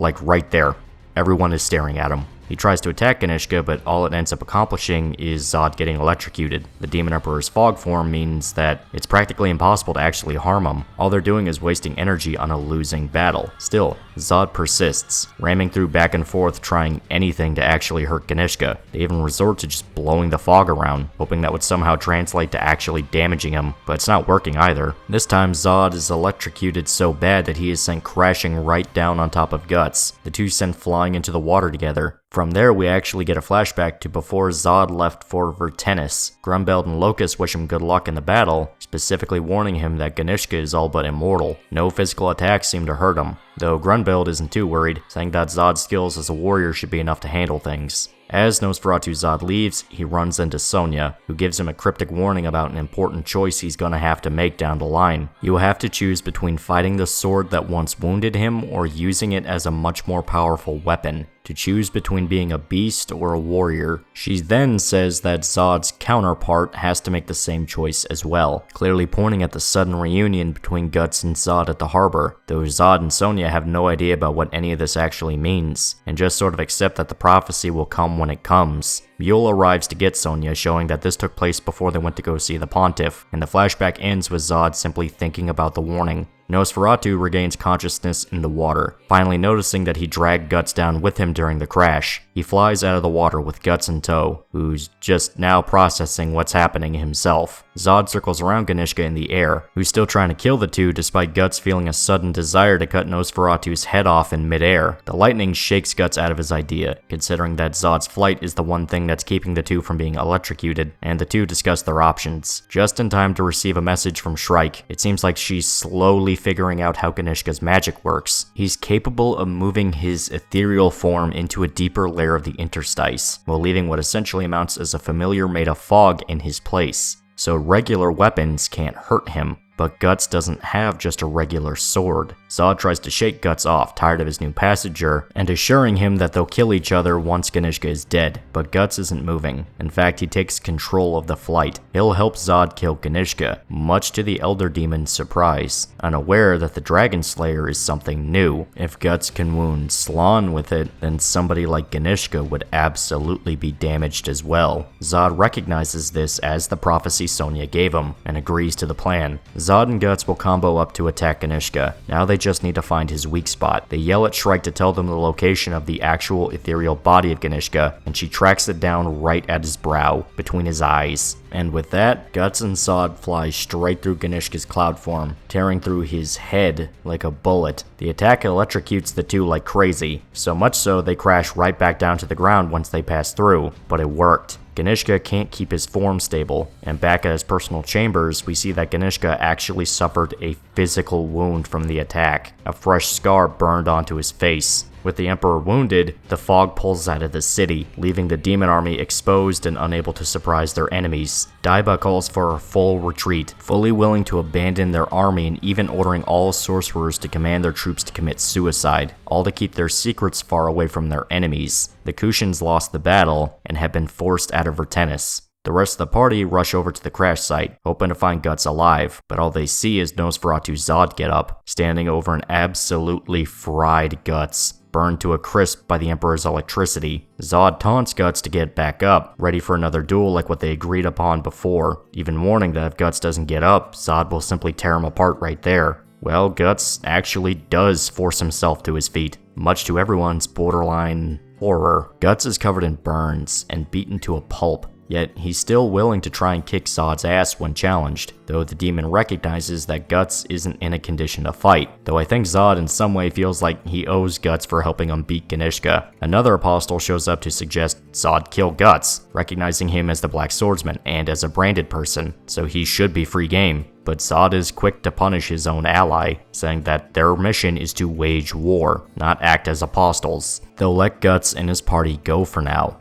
Like, right there. Everyone is staring at him. He tries to attack Ganishka, but all it ends up accomplishing is Zod getting electrocuted. The Demon Emperor's fog form means that it's practically impossible to actually harm him. All they're doing is wasting energy on a losing battle. Still, Zod persists, ramming through back and forth, trying anything to actually hurt Ganishka. They even resort to just blowing the fog around, hoping that would somehow translate to actually damaging him, but it's not working either. This time, Zod is electrocuted so bad that he is sent crashing right down on top of Guts. The two send flying into the water together. From there, we actually get a flashback to before Zod left for Vertenis. Grumbeld and Locust wish him good luck in the battle, specifically warning him that Ganishka is all but immortal. No physical attacks seem to hurt him, though Grumbeld isn't too worried, saying that Zod's skills as a warrior should be enough to handle things. As Nosferatu Zod leaves, he runs into Sonya, who gives him a cryptic warning about an important choice he's gonna have to make down the line. You will have to choose between fighting the sword that once wounded him or using it as a much more powerful weapon. To choose between being a beast or a warrior. She then says that Zod's counterpart has to make the same choice as well, clearly pointing at the sudden reunion between Guts and Zod at the harbor, though Zod and Sonya have no idea about what any of this actually means, and just sort of accept that the prophecy will come when it comes. Mule arrives to get Sonya, showing that this took place before they went to go see the Pontiff, and the flashback ends with Zod simply thinking about the warning. Nosferatu regains consciousness in the water, finally noticing that he dragged Guts down with him during the crash. He flies out of the water with Guts in tow, who's just now processing what's happening himself. Zod circles around Ganishka in the air, who's still trying to kill the two despite Guts feeling a sudden desire to cut Nosferatu's head off in midair. The lightning shakes Guts out of his idea, considering that Zod's flight is the one thing that's keeping the two from being electrocuted, and the two discuss their options. Just in time to receive a message from Shrike. It seems like she's slowly figuring out how Ganishka's magic works. He's capable of moving his ethereal form into a deeper layer of the interstice, while leaving what essentially amounts as a familiar made of fog in his place. So regular weapons can't hurt him. But Guts doesn't have just a regular sword. Zod tries to shake Guts off, tired of his new passenger, and assuring him that they'll kill each other once Ganishka is dead. But Guts isn't moving. In fact, he takes control of the flight. He'll help Zod kill Ganishka, much to the Elder Demon's surprise, unaware that the Dragon Slayer is something new. If Guts can wound Slann with it, then somebody like Ganishka would absolutely be damaged as well. Zod recognizes this as the prophecy Sonya gave him, and agrees to the plan. Zod and Guts will combo up to attack Ganishka. Now they just need to find his weak spot. They yell at Shrike to tell them the location of the actual ethereal body of Ganishka, and she tracks it down right at his brow, between his eyes. And with that, Guts and Zod fly straight through Ganishka's cloud form, tearing through his head like a bullet. The attack electrocutes the two like crazy, so much so they crash right back down to the ground once they pass through, but it worked. Ganishka can't keep his form stable, and back at his personal chambers, we see that Ganishka actually suffered a physical wound from the attack. A fresh scar burned onto his face. With the Emperor wounded, the fog pulls out of the city, leaving the demon army exposed and unable to surprise their enemies. Daiba calls for a full retreat, fully willing to abandon their army and even ordering all sorcerers to command their troops to commit suicide, all to keep their secrets far away from their enemies. The Kushans lost the battle and have been forced out of Vertennis. The rest of the party rush over to the crash site, hoping to find Guts alive, but all they see is Nosferatu Zod get up, standing over an absolutely fried Guts, burned to a crisp by the Emperor's electricity. Zod taunts Guts to get back up, ready for another duel like what they agreed upon before, even warning that if Guts doesn't get up, Zod will simply tear him apart right there. Well, Guts actually does force himself to his feet, much to everyone's borderline horror. Guts is covered in burns and beaten to a pulp. Yet, he's still willing to try and kick Zod's ass when challenged, though the demon recognizes that Guts isn't in a condition to fight, though I think Zod in some way feels like he owes Guts for helping him beat Ganishka. Another apostle shows up to suggest Zod kill Guts, recognizing him as the Blackswordsman and as a branded person, so he should be free game. But Zod is quick to punish his own ally, saying that their mission is to wage war, not act as apostles. They'll let Guts and his party go for now.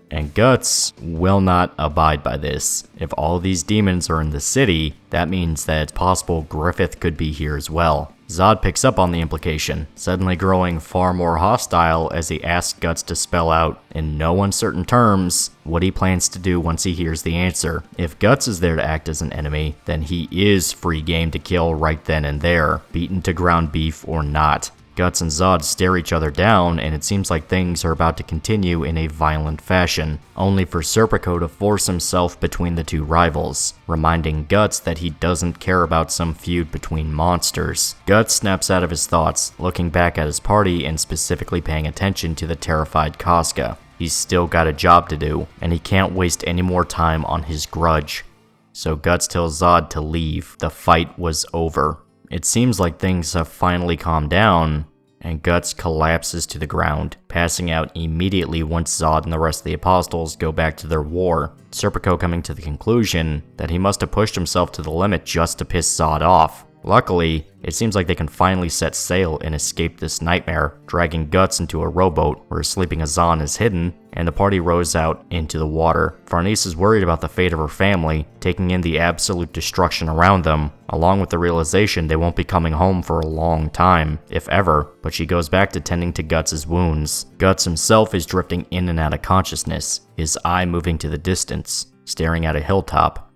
And Guts will not abide by this. If all these demons are in the city, that means that it's possible Griffith could be here as well. Zod picks up on the implication, suddenly growing far more hostile as he asks Guts to spell out, in no uncertain terms, what he plans to do once he hears the answer. If Guts is there to act as an enemy, then he is free game to kill right then and there, beaten to ground beef or not. Guts and Zod stare each other down, and it seems like things are about to continue in a violent fashion, only for Serpico to force himself between the two rivals, reminding Guts that he doesn't care about some feud between monsters. Guts snaps out of his thoughts, looking back at his party and specifically paying attention to the terrified Casca. He's still got a job to do, and he can't waste any more time on his grudge. So Guts tells Zod to leave. The fight was over. It seems like things have finally calmed down, and Guts collapses to the ground, passing out immediately once Zod and the rest of the apostles go back to their war, Serpico coming to the conclusion that he must have pushed himself to the limit just to piss Zod off. Luckily, it seems like they can finally set sail and escape this nightmare, dragging Guts into a rowboat where a sleeping Azan is hidden, and the party rows out into the water. Farnese is worried about the fate of her family, taking in the absolute destruction around them, along with the realization they won't be coming home for a long time, if ever, but she goes back to tending to Guts' wounds. Guts himself is drifting in and out of consciousness, his eye moving to the distance, staring at a hilltop,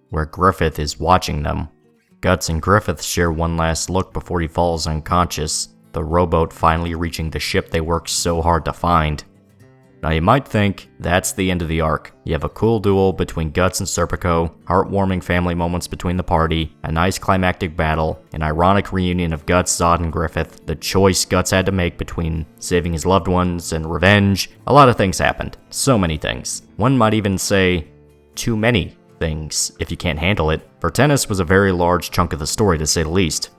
where Griffith is watching them. Guts and Griffith share one last look before he falls unconscious, the rowboat finally reaching the ship they worked so hard to find. Now you might think that's the end of the arc. You have a cool duel between Guts and Serpico, heartwarming family moments between the party, a nice climactic battle, an ironic reunion of Guts, Zod, and Griffith, the choice Guts had to make between saving his loved ones and revenge. A lot of things happened. So many things. One might even say, too many things, if you can't handle it. Vertennis was a very large chunk of the story, to say the least.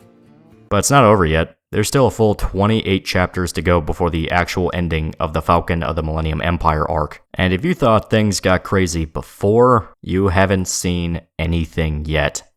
But it's not over yet. There's still a full 28 chapters to go before the actual ending of the Falcon of the Millennium Empire arc. And if you thought things got crazy before, you haven't seen anything yet.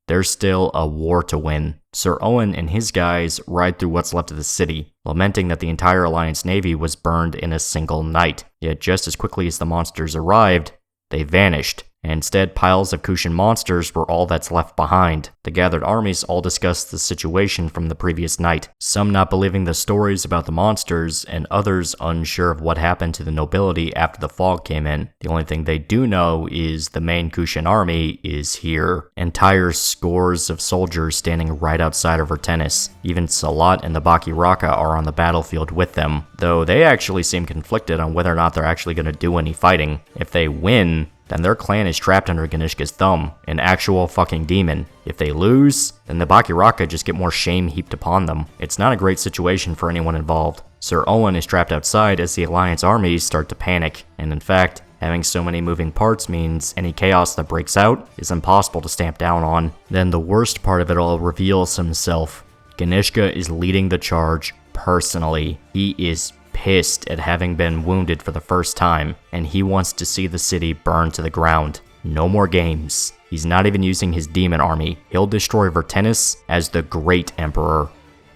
There's still a war to win. Sir Owen and his guys ride through what's left of the city, lamenting that the entire Alliance Navy was burned in a single night. Yet just as quickly as the monsters arrived, they vanished. And instead, piles of Kushan monsters were all that's left behind. The gathered armies all discussed the situation from the previous night, some not believing the stories about the monsters, and others unsure of what happened to the nobility after the fog came in. The only thing they do know is the main Kushan army is here. Entire scores of soldiers standing right outside of Vertennis. Even Salat and the Baki Raka are on the battlefield with them, though they actually seem conflicted on whether or not they're actually going to do any fighting. If they win, then their clan is trapped under Ganishka's thumb, an actual fucking demon. If they lose, then the Baki Raka just get more shame heaped upon them. It's not a great situation for anyone involved. Sir Owen is trapped outside as the Alliance armies start to panic, and in fact, having so many moving parts means any chaos that breaks out is impossible to stamp down on. Then the worst part of it all reveals himself. Ganishka is leading the charge personally. He is pissed at having been wounded for the first time, and he wants to see the city burn to the ground. No more games. He's not even using his demon army. He'll destroy Vertennis as the Great Emperor,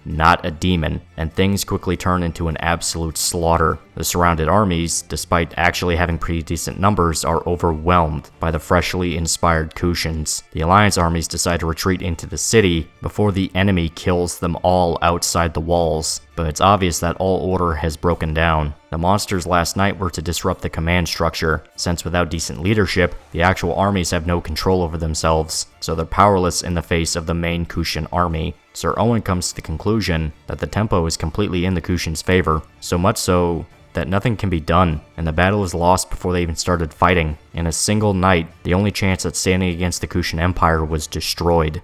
not a demon, and things quickly turn into an absolute slaughter. The surrounded armies, despite actually having pretty decent numbers, are overwhelmed by the freshly inspired Kushans. The Alliance armies decide to retreat into the city before the enemy kills them all outside the walls, but it's obvious that all order has broken down. The monsters last night were to disrupt the command structure, since without decent leadership, the actual armies have no control over themselves, so they're powerless in the face of the main Kushan army. Sir Owen comes to the conclusion that the tempo is completely in the Kushans' favor, so much so that nothing can be done, and the battle is lost before they even started fighting. In a single night, the only chance at standing against the Kushan Empire was destroyed.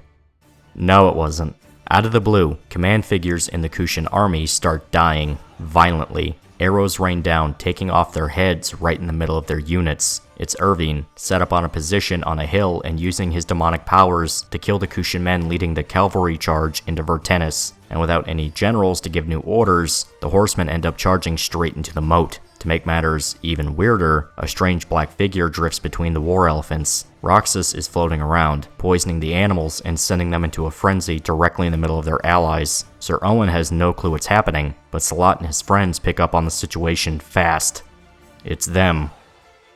No, it wasn't. Out of the blue, command figures in the Kushan army start dying violently. Arrows rain down, taking off their heads right in the middle of their units. It's Irvine, set up on a position on a hill and using his demonic powers to kill the Kushan men leading the cavalry charge into Vertennis. And without any generals to give new orders, the horsemen end up charging straight into the moat. To make matters even weirder, a strange black figure drifts between the war elephants. Roxas is floating around, poisoning the animals and sending them into a frenzy directly in the middle of their allies. Sir Owen has no clue what's happening, but Salat and his friends pick up on the situation fast. It's them.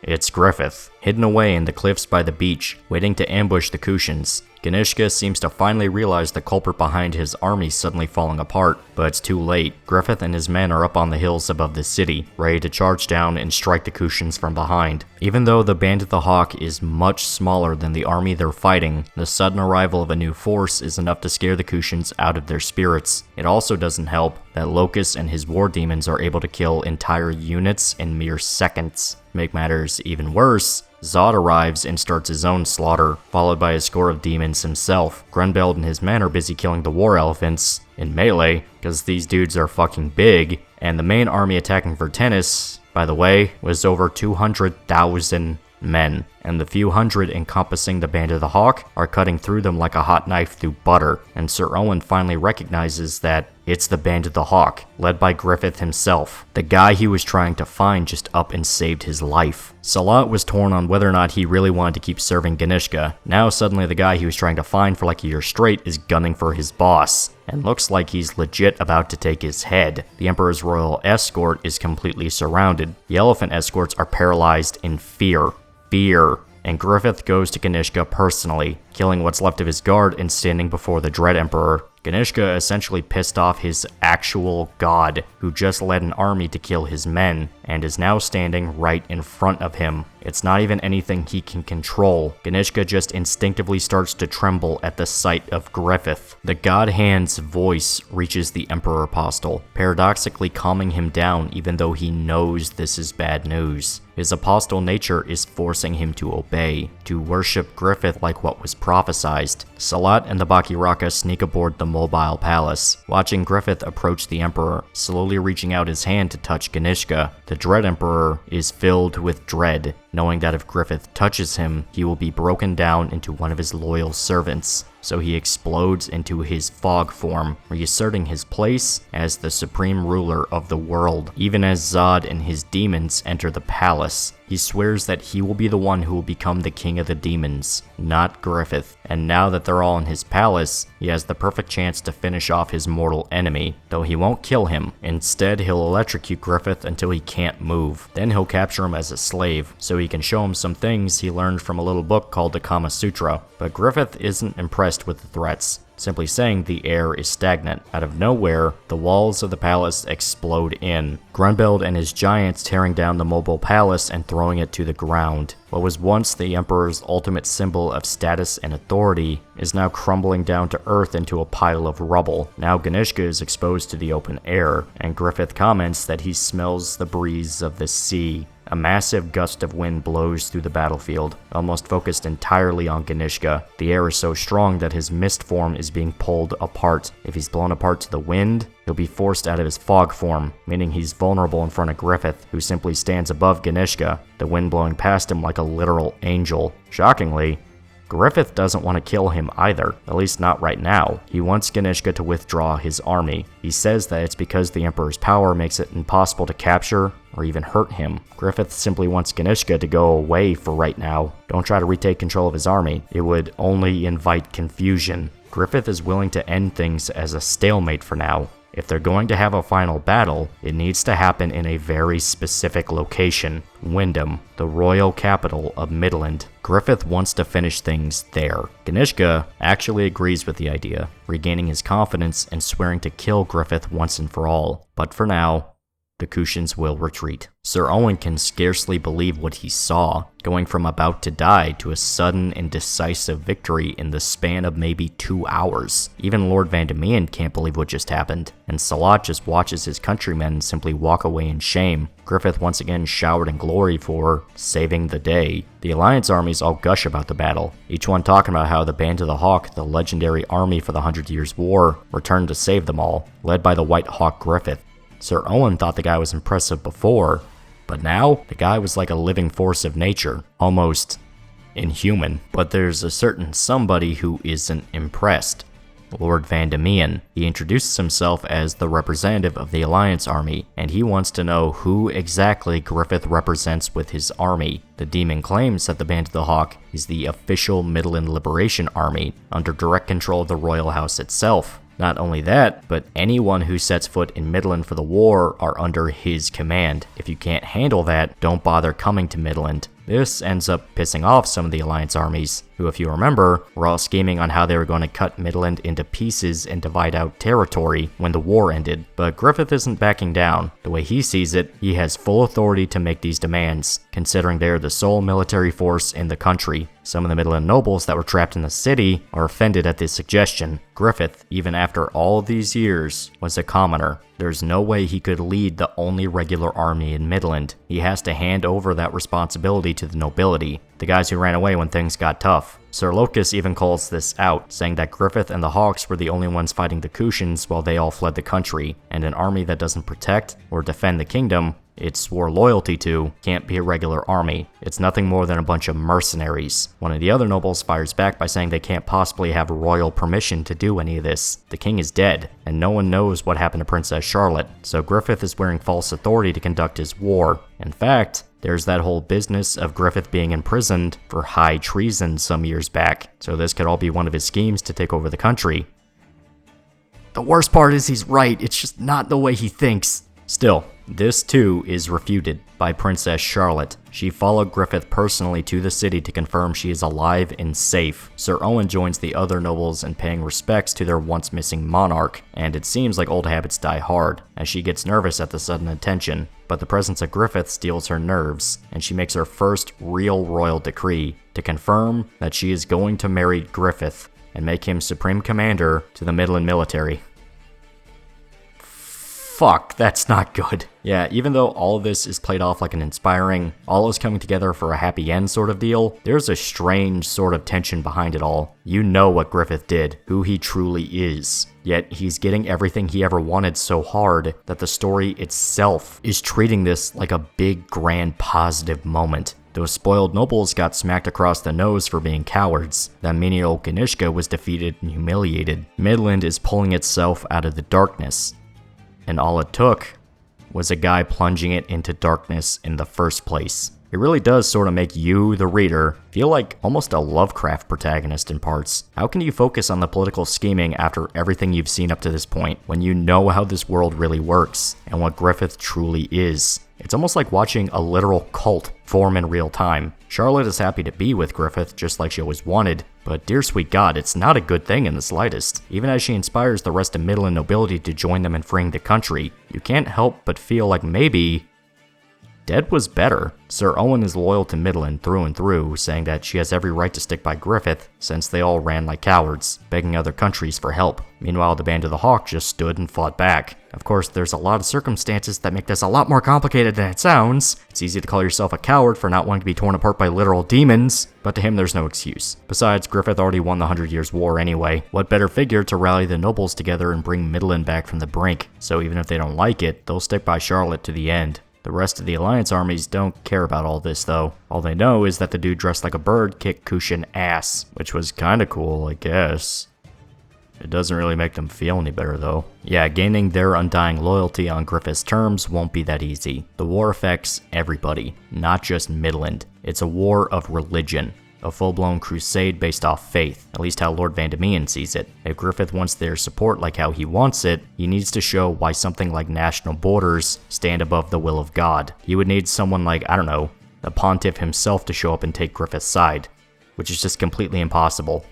It's Griffith, hidden away in the cliffs by the beach, waiting to ambush the Kushans. Ganishka seems to finally realize the culprit behind his army suddenly falling apart, but it's too late. Griffith and his men are up on the hills above the city, ready to charge down and strike the Kushans from behind. Even though the Band of the Hawk is much smaller than the army they're fighting, the sudden arrival of a new force is enough to scare the Kushans out of their spirits. It also doesn't help that Locus and his war demons are able to kill entire units in mere seconds. To make matters even worse, Zod arrives and starts his own slaughter, followed by a score of demons himself. Grunbeld and his men are busy killing the war elephants in melee, because these dudes are fucking big, and the main army attacking Vertennis, by the way, was over 200,000 men, and the few hundred encompassing the Band of the Hawk are cutting through them like a hot knife through butter, and Sir Owen finally recognizes that it's the Band of the Hawk, led by Griffith himself. The guy he was trying to find just up and saved his life. Salat was torn on whether or not he really wanted to keep serving Ganishka. Now suddenly the guy he was trying to find for like a year straight is gunning for his boss, and looks like he's legit about to take his head. The Emperor's royal escort is completely surrounded. The elephant escorts are paralyzed in fear. And Griffith goes to Ganishka personally, killing what's left of his guard and standing before the Dread Emperor. Ganishka essentially pissed off his actual god, who just led an army to kill his men, and is now standing right in front of him. It's not even anything he can control. Ganishka just instinctively starts to tremble at the sight of Griffith. The God Hand's voice reaches the Emperor Apostle, paradoxically calming him down even though he knows this is bad news. His apostle nature is forcing him to obey, to worship Griffith like what was prophesized. Salat and the Bakiraka sneak aboard the mobile palace, watching Griffith approach the Emperor, slowly reaching out his hand to touch Ganishka. The Dread Emperor is filled with dread, knowing that if Griffith touches him, he will be broken down into one of his loyal servants. So he explodes into his fog form, reasserting his place as the supreme ruler of the world. Even as Zod and his demons enter the palace, he swears that he will be the one who will become the king of the demons, not Griffith. And now that they're all in his palace, he has the perfect chance to finish off his mortal enemy, though he won't kill him. Instead, he'll electrocute Griffith until he can't move. Then he'll capture him as a slave, so he can show him some things he learned from a little book called the Kama Sutra. But Griffith isn't impressed with the threats, simply saying the air is stagnant. Out of nowhere, the walls of the palace explode in. Grunbeld and his giants tearing down the mobile palace and throwing it to the ground. What was once the Emperor's ultimate symbol of status and authority is now crumbling down to earth into a pile of rubble. Now Ganishka is exposed to the open air, and Griffith comments that he smells the breeze of the sea. A massive gust of wind blows through the battlefield, almost focused entirely on Ganishka. The air is so strong that his mist form is being pulled apart. If he's blown apart to the wind, he'll be forced out of his fog form, meaning he's vulnerable in front of Griffith, who simply stands above Ganishka, the wind blowing past him like a literal angel. Shockingly, Griffith doesn't want to kill him either, at least not right now. He wants Ganishka to withdraw his army. He says that it's because the Emperor's power makes it impossible to capture or even hurt him. Griffith simply wants Ganishka to go away for right now. Don't try to retake control of his army. It would only invite confusion. Griffith is willing to end things as a stalemate for now. If they're going to have a final battle, it needs to happen in a very specific location, Wyndham, the royal capital of Midland. Griffith wants to finish things there. Ganishka actually agrees with the idea, regaining his confidence and swearing to kill Griffith once and for all. But for now, the Kushans will retreat. Sir Owen can scarcely believe what he saw, going from about to die to a sudden and decisive victory in the span of maybe 2 hours. Even Lord Vandemean can't believe what just happened, and Salat just watches his countrymen simply walk away in shame. Griffith once again showered in glory for saving the day. The Alliance armies all gush about the battle, each one talking about how the Band of the Hawk, the legendary army for the 100 Years' War, returned to save them all, led by the White Hawk Griffith. Sir Owen thought the guy was impressive before, but now the guy was like a living force of nature, almost inhuman. But there's a certain somebody who isn't impressed. Lord Vandemean. He introduces himself as the representative of the Alliance army, and he wants to know who exactly Griffith represents with his army. The demon claims that the Band of the Hawk is the official Midland Liberation Army, under direct control of the royal house itself. Not only that, but anyone who sets foot in Midland for the war are under his command. If you can't handle that, don't bother coming to Midland. This ends up pissing off some of the Alliance armies, who, if you remember, were all scheming on how they were going to cut Midland into pieces and divide out territory when the war ended. But Griffith isn't backing down. The way he sees it, he has full authority to make these demands, considering they are the sole military force in the country. Some of the Midland nobles that were trapped in the city are offended at this suggestion. Griffith, even after all these years, was a commoner. There's no way he could lead the only regular army in Midland. He has to hand over that responsibility to the nobility, the guys who ran away when things got tough. Sir Locus even calls this out, saying that Griffith and the Hawks were the only ones fighting the Kushans while they all fled the country, and an army that doesn't protect or defend the kingdom it swore loyalty to can't be a regular army. It's nothing more than a bunch of mercenaries. One of the other nobles fires back by saying they can't possibly have royal permission to do any of this. The king is dead, and no one knows what happened to Princess Charlotte, so Griffith is wearing false authority to conduct his war. In fact, there's that whole business of Griffith being imprisoned for high treason some years back, so this could all be one of his schemes to take over the country. The worst part is he's right, it's just not the way he thinks. Still, this too is refuted by Princess Charlotte. She followed Griffith personally to the city to confirm she is alive and safe. Sir Owen joins the other nobles in paying respects to their once missing monarch, and it seems like old habits die hard, as she gets nervous at the sudden attention. But the presence of Griffith steals her nerves, and she makes her first real royal decree to confirm that she is going to marry Griffith and make him supreme commander to the Midland military. Fuck, that's not good. Yeah, even though all of this is played off like an inspiring, all is coming together for a happy end sort of deal, there's a strange sort of tension behind it all. You know what Griffith did, who he truly is. Yet he's getting everything he ever wanted so hard that the story itself is treating this like a big, grand, positive moment. Those spoiled nobles got smacked across the nose for being cowards. That menial Ganishka was defeated and humiliated. Midland is pulling itself out of the darkness. And all it took was a guy plunging it into darkness in the first place. It really does sort of make you, the reader, feel like almost a Lovecraft protagonist in parts. How can you focus on the political scheming after everything you've seen up to this point, when you know how this world really works, and what Griffith truly is? It's almost like watching a literal cult form in real time. Charlotte is happy to be with Griffith, just like she always wanted, but dear sweet God, it's not a good thing in the slightest. Even as she inspires the rest of Midland nobility to join them in freeing the country, you can't help but feel like maybe dead was better. Sir Owen is loyal to Midland through and through, saying that she has every right to stick by Griffith, since they all ran like cowards, begging other countries for help. Meanwhile, the Band of the Hawk just stood and fought back. Of course, there's a lot of circumstances that make this a lot more complicated than it sounds. It's easy to call yourself a coward for not wanting to be torn apart by literal demons, but to him there's no excuse. Besides, Griffith already won the 100 Years' War anyway. What better figure to rally the nobles together and bring Midland back from the brink? So even if they don't like it, they'll stick by Charlotte to the end. The rest of the Alliance armies don't care about all this though. All they know is that the dude dressed like a bird kicked Kushan ass, which was kinda cool, I guess. It doesn't really make them feel any better though. Yeah, gaining their undying loyalty on Griffith's terms won't be that easy. The war affects everybody, not just Midland. It's a war of religion. A full-blown crusade based off faith, at least how Lord Vandermean sees it. If Griffith wants their support like how he wants it, he needs to show why something like national borders stand above the will of God. He would need someone like, I don't know, the Pontiff himself to show up and take Griffith's side, which is just completely impossible.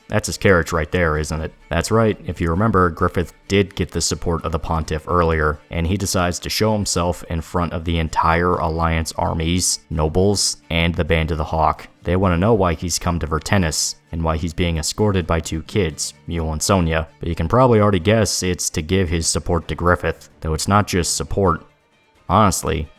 That's his carriage right there, isn't it? That's right, if you remember, Griffith did get the support of the Pontiff earlier, and he decides to show himself in front of the entire Alliance armies, nobles, and the Band of the Hawk. They want to know why he's come to Vertennis, and why he's being escorted by two kids, Mule and Sonia, but you can probably already guess it's to give his support to Griffith, though it's not just support. Honestly,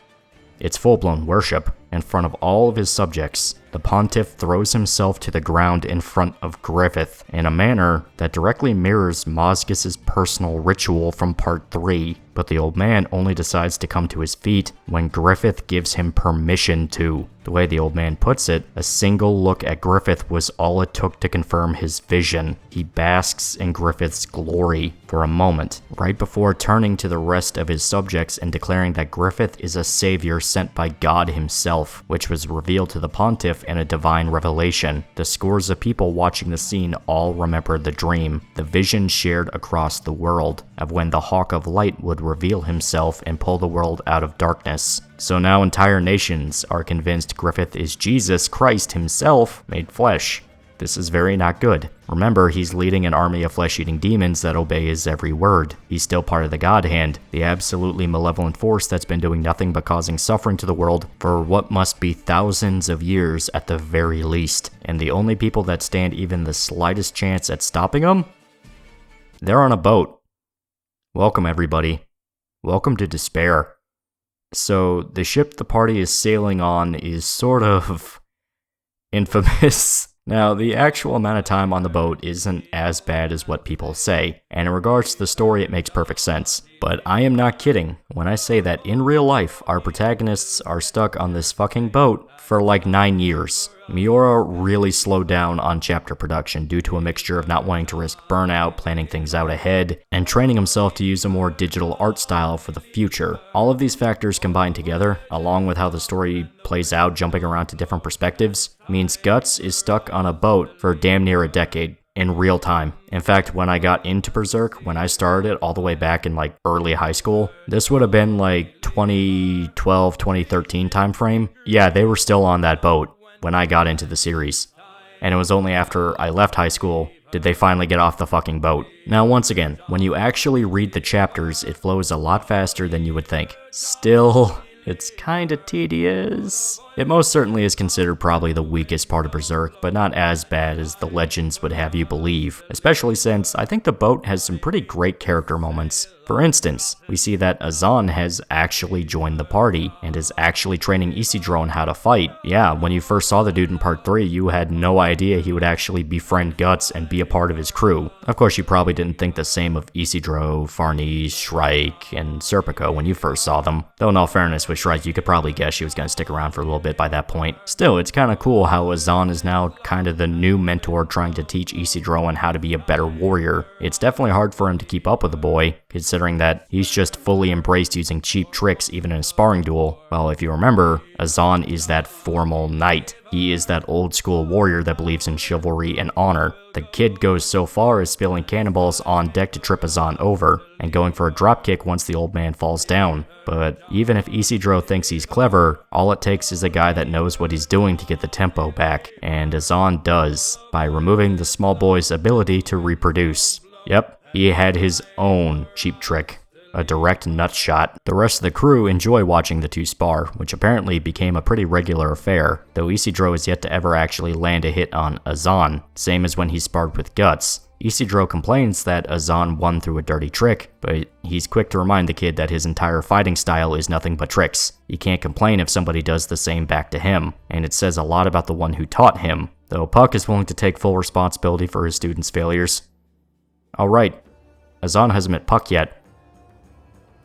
it's full-blown worship. In front of all of his subjects, the Pontiff throws himself to the ground in front of Griffith in a manner that directly mirrors Mozgus's personal ritual from Part 3, but the old man only decides to come to his feet when Griffith gives him permission to. The way the old man puts it, a single look at Griffith was all it took to confirm his vision. He basks in Griffith's glory for a moment, right before turning to the rest of his subjects and declaring that Griffith is a savior sent by God himself, which was revealed to the Pontiff in a divine revelation. The scores of people watching the scene all remembered the dream, the vision shared across the world, of when the Hawk of Light would reveal himself and pull the world out of darkness. So now entire nations are convinced Griffith is Jesus Christ himself made flesh. This is very not good. Remember, he's leading an army of flesh-eating demons that obey his every word. He's still part of the God Hand, the absolutely malevolent force that's been doing nothing but causing suffering to the world for what must be thousands of years at the very least. And the only people that stand even the slightest chance at stopping him? They're on a boat. Welcome, everybody. Welcome to despair. So, the ship the party is sailing on is sort of infamous. Now, the actual amount of time on the boat isn't as bad as what people say, and in regards to the story, it makes perfect sense. But I am not kidding when I say that in real life, our protagonists are stuck on this fucking boat for like 9 years. Miura really slowed down on chapter production due to a mixture of not wanting to risk burnout, planning things out ahead, and training himself to use a more digital art style for the future. All of these factors combined together, along with how the story plays out jumping around to different perspectives, means Guts is stuck on a boat for damn near a decade. In real time. In fact, when I got into Berserk, when I started it all the way back in like early high school, this would have been like 2012, 2013 time frame. Yeah, they were still on that boat when I got into the series. And it was only after I left high school did they finally get off the fucking boat. Now once again, when you actually read the chapters, it flows a lot faster than you would think. Still, it's kinda tedious. It most certainly is considered probably the weakest part of Berserk, but not as bad as the legends would have you believe, especially since I think the boat has some pretty great character moments. For instance, we see that Azan has actually joined the party, and is actually training Isidro on how to fight. Yeah, when you first saw the dude in part 3, you had no idea he would actually befriend Guts and be a part of his crew. Of course, you probably didn't think the same of Isidro, Farnese, Shrike, and Serpico when you first saw them. Though in all fairness, with Shrike, you could probably guess she was going to stick around for a little bit by that point. Still, it's kind of cool how Azan is now kind of the new mentor trying to teach Isidro on how to be a better warrior. It's definitely hard for him to keep up with the boy, considering that he's just fully embraced using cheap tricks even in a sparring duel. Well, if you remember, Azan is that formal knight. He is that old school warrior that believes in chivalry and honor. The kid goes so far as spilling cannonballs on deck to trip Azan over, and going for a dropkick once the old man falls down. But even if Isidro thinks he's clever, all it takes is a guy that knows what he's doing to get the tempo back, and Azan does, by removing the small boy's ability to reproduce. Yep, he had his own cheap trick. A direct nut shot. The rest of the crew enjoy watching the two spar, which apparently became a pretty regular affair, though Isidro is yet to ever actually land a hit on Azan, same as when he sparred with Guts. Isidro complains that Azan won through a dirty trick, but he's quick to remind the kid that his entire fighting style is nothing but tricks. He can't complain if somebody does the same back to him, and it says a lot about the one who taught him, though Puck is willing to take full responsibility for his students' failures. Alright, Azan hasn't met Puck yet.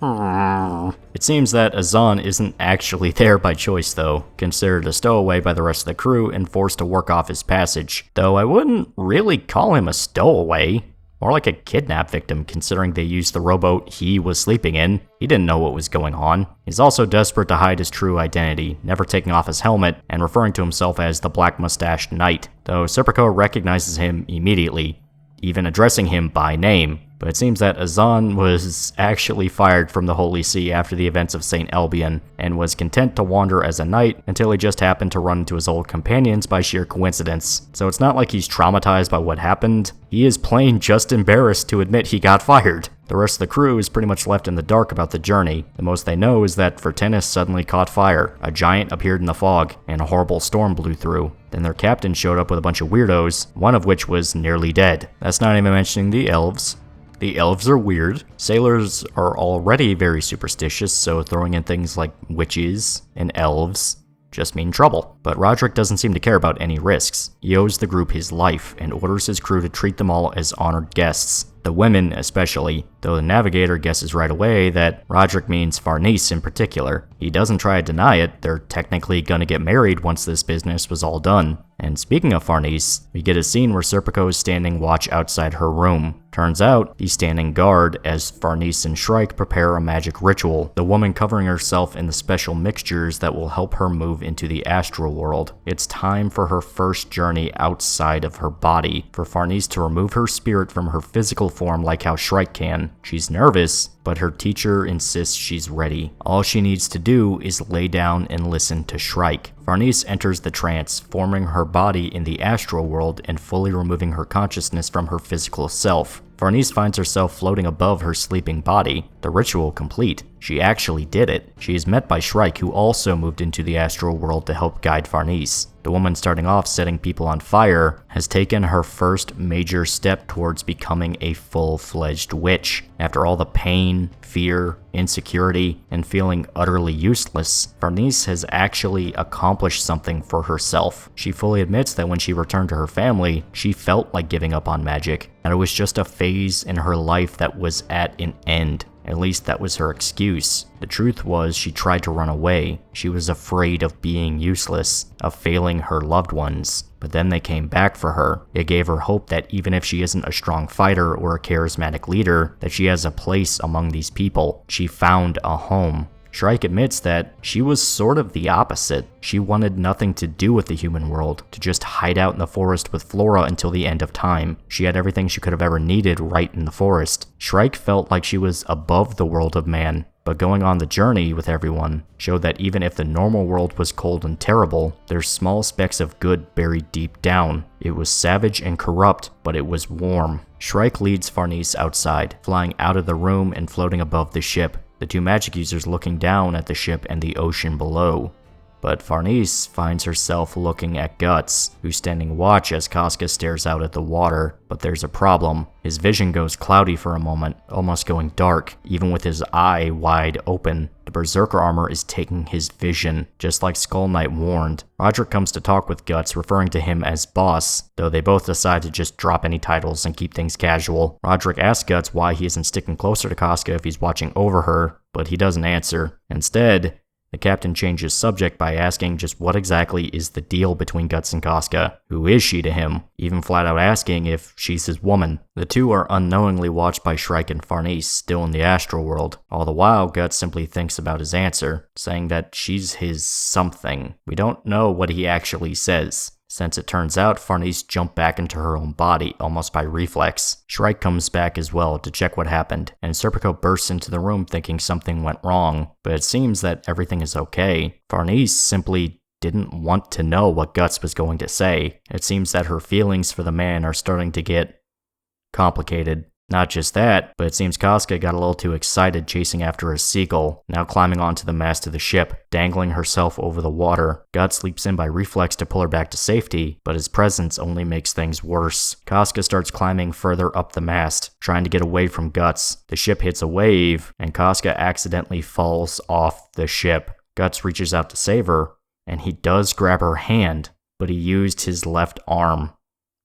It seems that Azan isn't actually there by choice though, considered a stowaway by the rest of the crew and forced to work off his passage. Though I wouldn't really call him a stowaway, more like a kidnap victim considering they used the rowboat he was sleeping in. He didn't know what was going on. He's also desperate to hide his true identity, never taking off his helmet and referring to himself as the Black Mustached Knight, though Serpico recognizes him immediately, even addressing him by name. But it seems that Azan was actually fired from the Holy See after the events of St. Albion, and was content to wander as a knight until he just happened to run into his old companions by sheer coincidence. So it's not like he's traumatized by what happened, he is plain just embarrassed to admit he got fired. The rest of the crew is pretty much left in the dark about the journey. The most they know is that Vertennis suddenly caught fire, a giant appeared in the fog, and a horrible storm blew through. Then their captain showed up with a bunch of weirdos, one of which was nearly dead. That's not even mentioning the elves. The elves are weird. Sailors are already very superstitious, so throwing in things like witches and elves just mean trouble. But Roderick doesn't seem to care about any risks. He owes the group his life and orders his crew to treat them all as honored guests. The women especially, though the navigator guesses right away that Roderick means Farnese in particular. He doesn't try to deny it, they're technically gonna get married once this business was all done. And speaking of Farnese, we get a scene where Serpico is standing watch outside her room. Turns out, he's standing guard as Farnese and Shrike prepare a magic ritual, the woman covering herself in the special mixtures that will help her move into the astral world. It's time for her first journey outside of her body, for Farnese to remove her spirit from her physical form like how Shrike can. She's nervous, but her teacher insists she's ready. All she needs to do is lay down and listen to Shrike. Farnese enters the trance, forming her body in the astral world and fully removing her consciousness from her physical self. Farnese finds herself floating above her sleeping body. The ritual complete. She actually did it. She is met by Shrike, who also moved into the astral world to help guide Farnese. The woman starting off setting people on fire has taken her first major step towards becoming a full-fledged witch. After all the pain, fear, insecurity, and feeling utterly useless, Farnese has actually accomplished something for herself. She fully admits that when she returned to her family, she felt like giving up on magic, and it was just a phase in her life that was at an end. At least that was her excuse. The truth was she tried to run away. She was afraid of being useless, of failing her loved ones. But then they came back for her. It gave her hope that even if she isn't a strong fighter or a charismatic leader, that she has a place among these people. She found a home. Shrike admits that she was sort of the opposite. She wanted nothing to do with the human world, to just hide out in the forest with Flora until the end of time. She had everything she could have ever needed right in the forest. Shrike felt like she was above the world of man, but going on the journey with everyone showed that even if the normal world was cold and terrible, there's small specks of good buried deep down. It was savage and corrupt, but it was warm. Shrike leads Farnese outside, flying out of the room and floating above the ship, the two magic users looking down at the ship and the ocean below. But Farnese finds herself looking at Guts, who's standing watch as Casca stares out at the water. But there's a problem. His vision goes cloudy for a moment, almost going dark, even with his eye wide open. The Berserker armor is taking his vision, just like Skull Knight warned. Roderick comes to talk with Guts, referring to him as boss, though they both decide to just drop any titles and keep things casual. Roderick asks Guts why he isn't sticking closer to Casca if he's watching over her, but he doesn't answer. Instead, the captain changes subject by asking just what exactly is the deal between Guts and Casca. Who is she to him? Even flat out asking if she's his woman. The two are unknowingly watched by Shrike and Farnese, still in the astral world. All the while, Guts simply thinks about his answer, saying that she's his something. We don't know what he actually says, since it turns out Farnese jumped back into her own body, almost by reflex. Shrike comes back as well to check what happened, and Serpico bursts into the room thinking something went wrong, but it seems that everything is okay. Farnese simply didn't want to know what Guts was going to say. It seems that her feelings for the man are starting to get complicated. Not just that, but it seems Casca got a little too excited chasing after a seagull, now climbing onto the mast of the ship, dangling herself over the water. Guts leaps in by reflex to pull her back to safety, but his presence only makes things worse. Casca starts climbing further up the mast, trying to get away from Guts. The ship hits a wave, and Casca accidentally falls off the ship. Guts reaches out to save her, and he does grab her hand, but he used his left arm,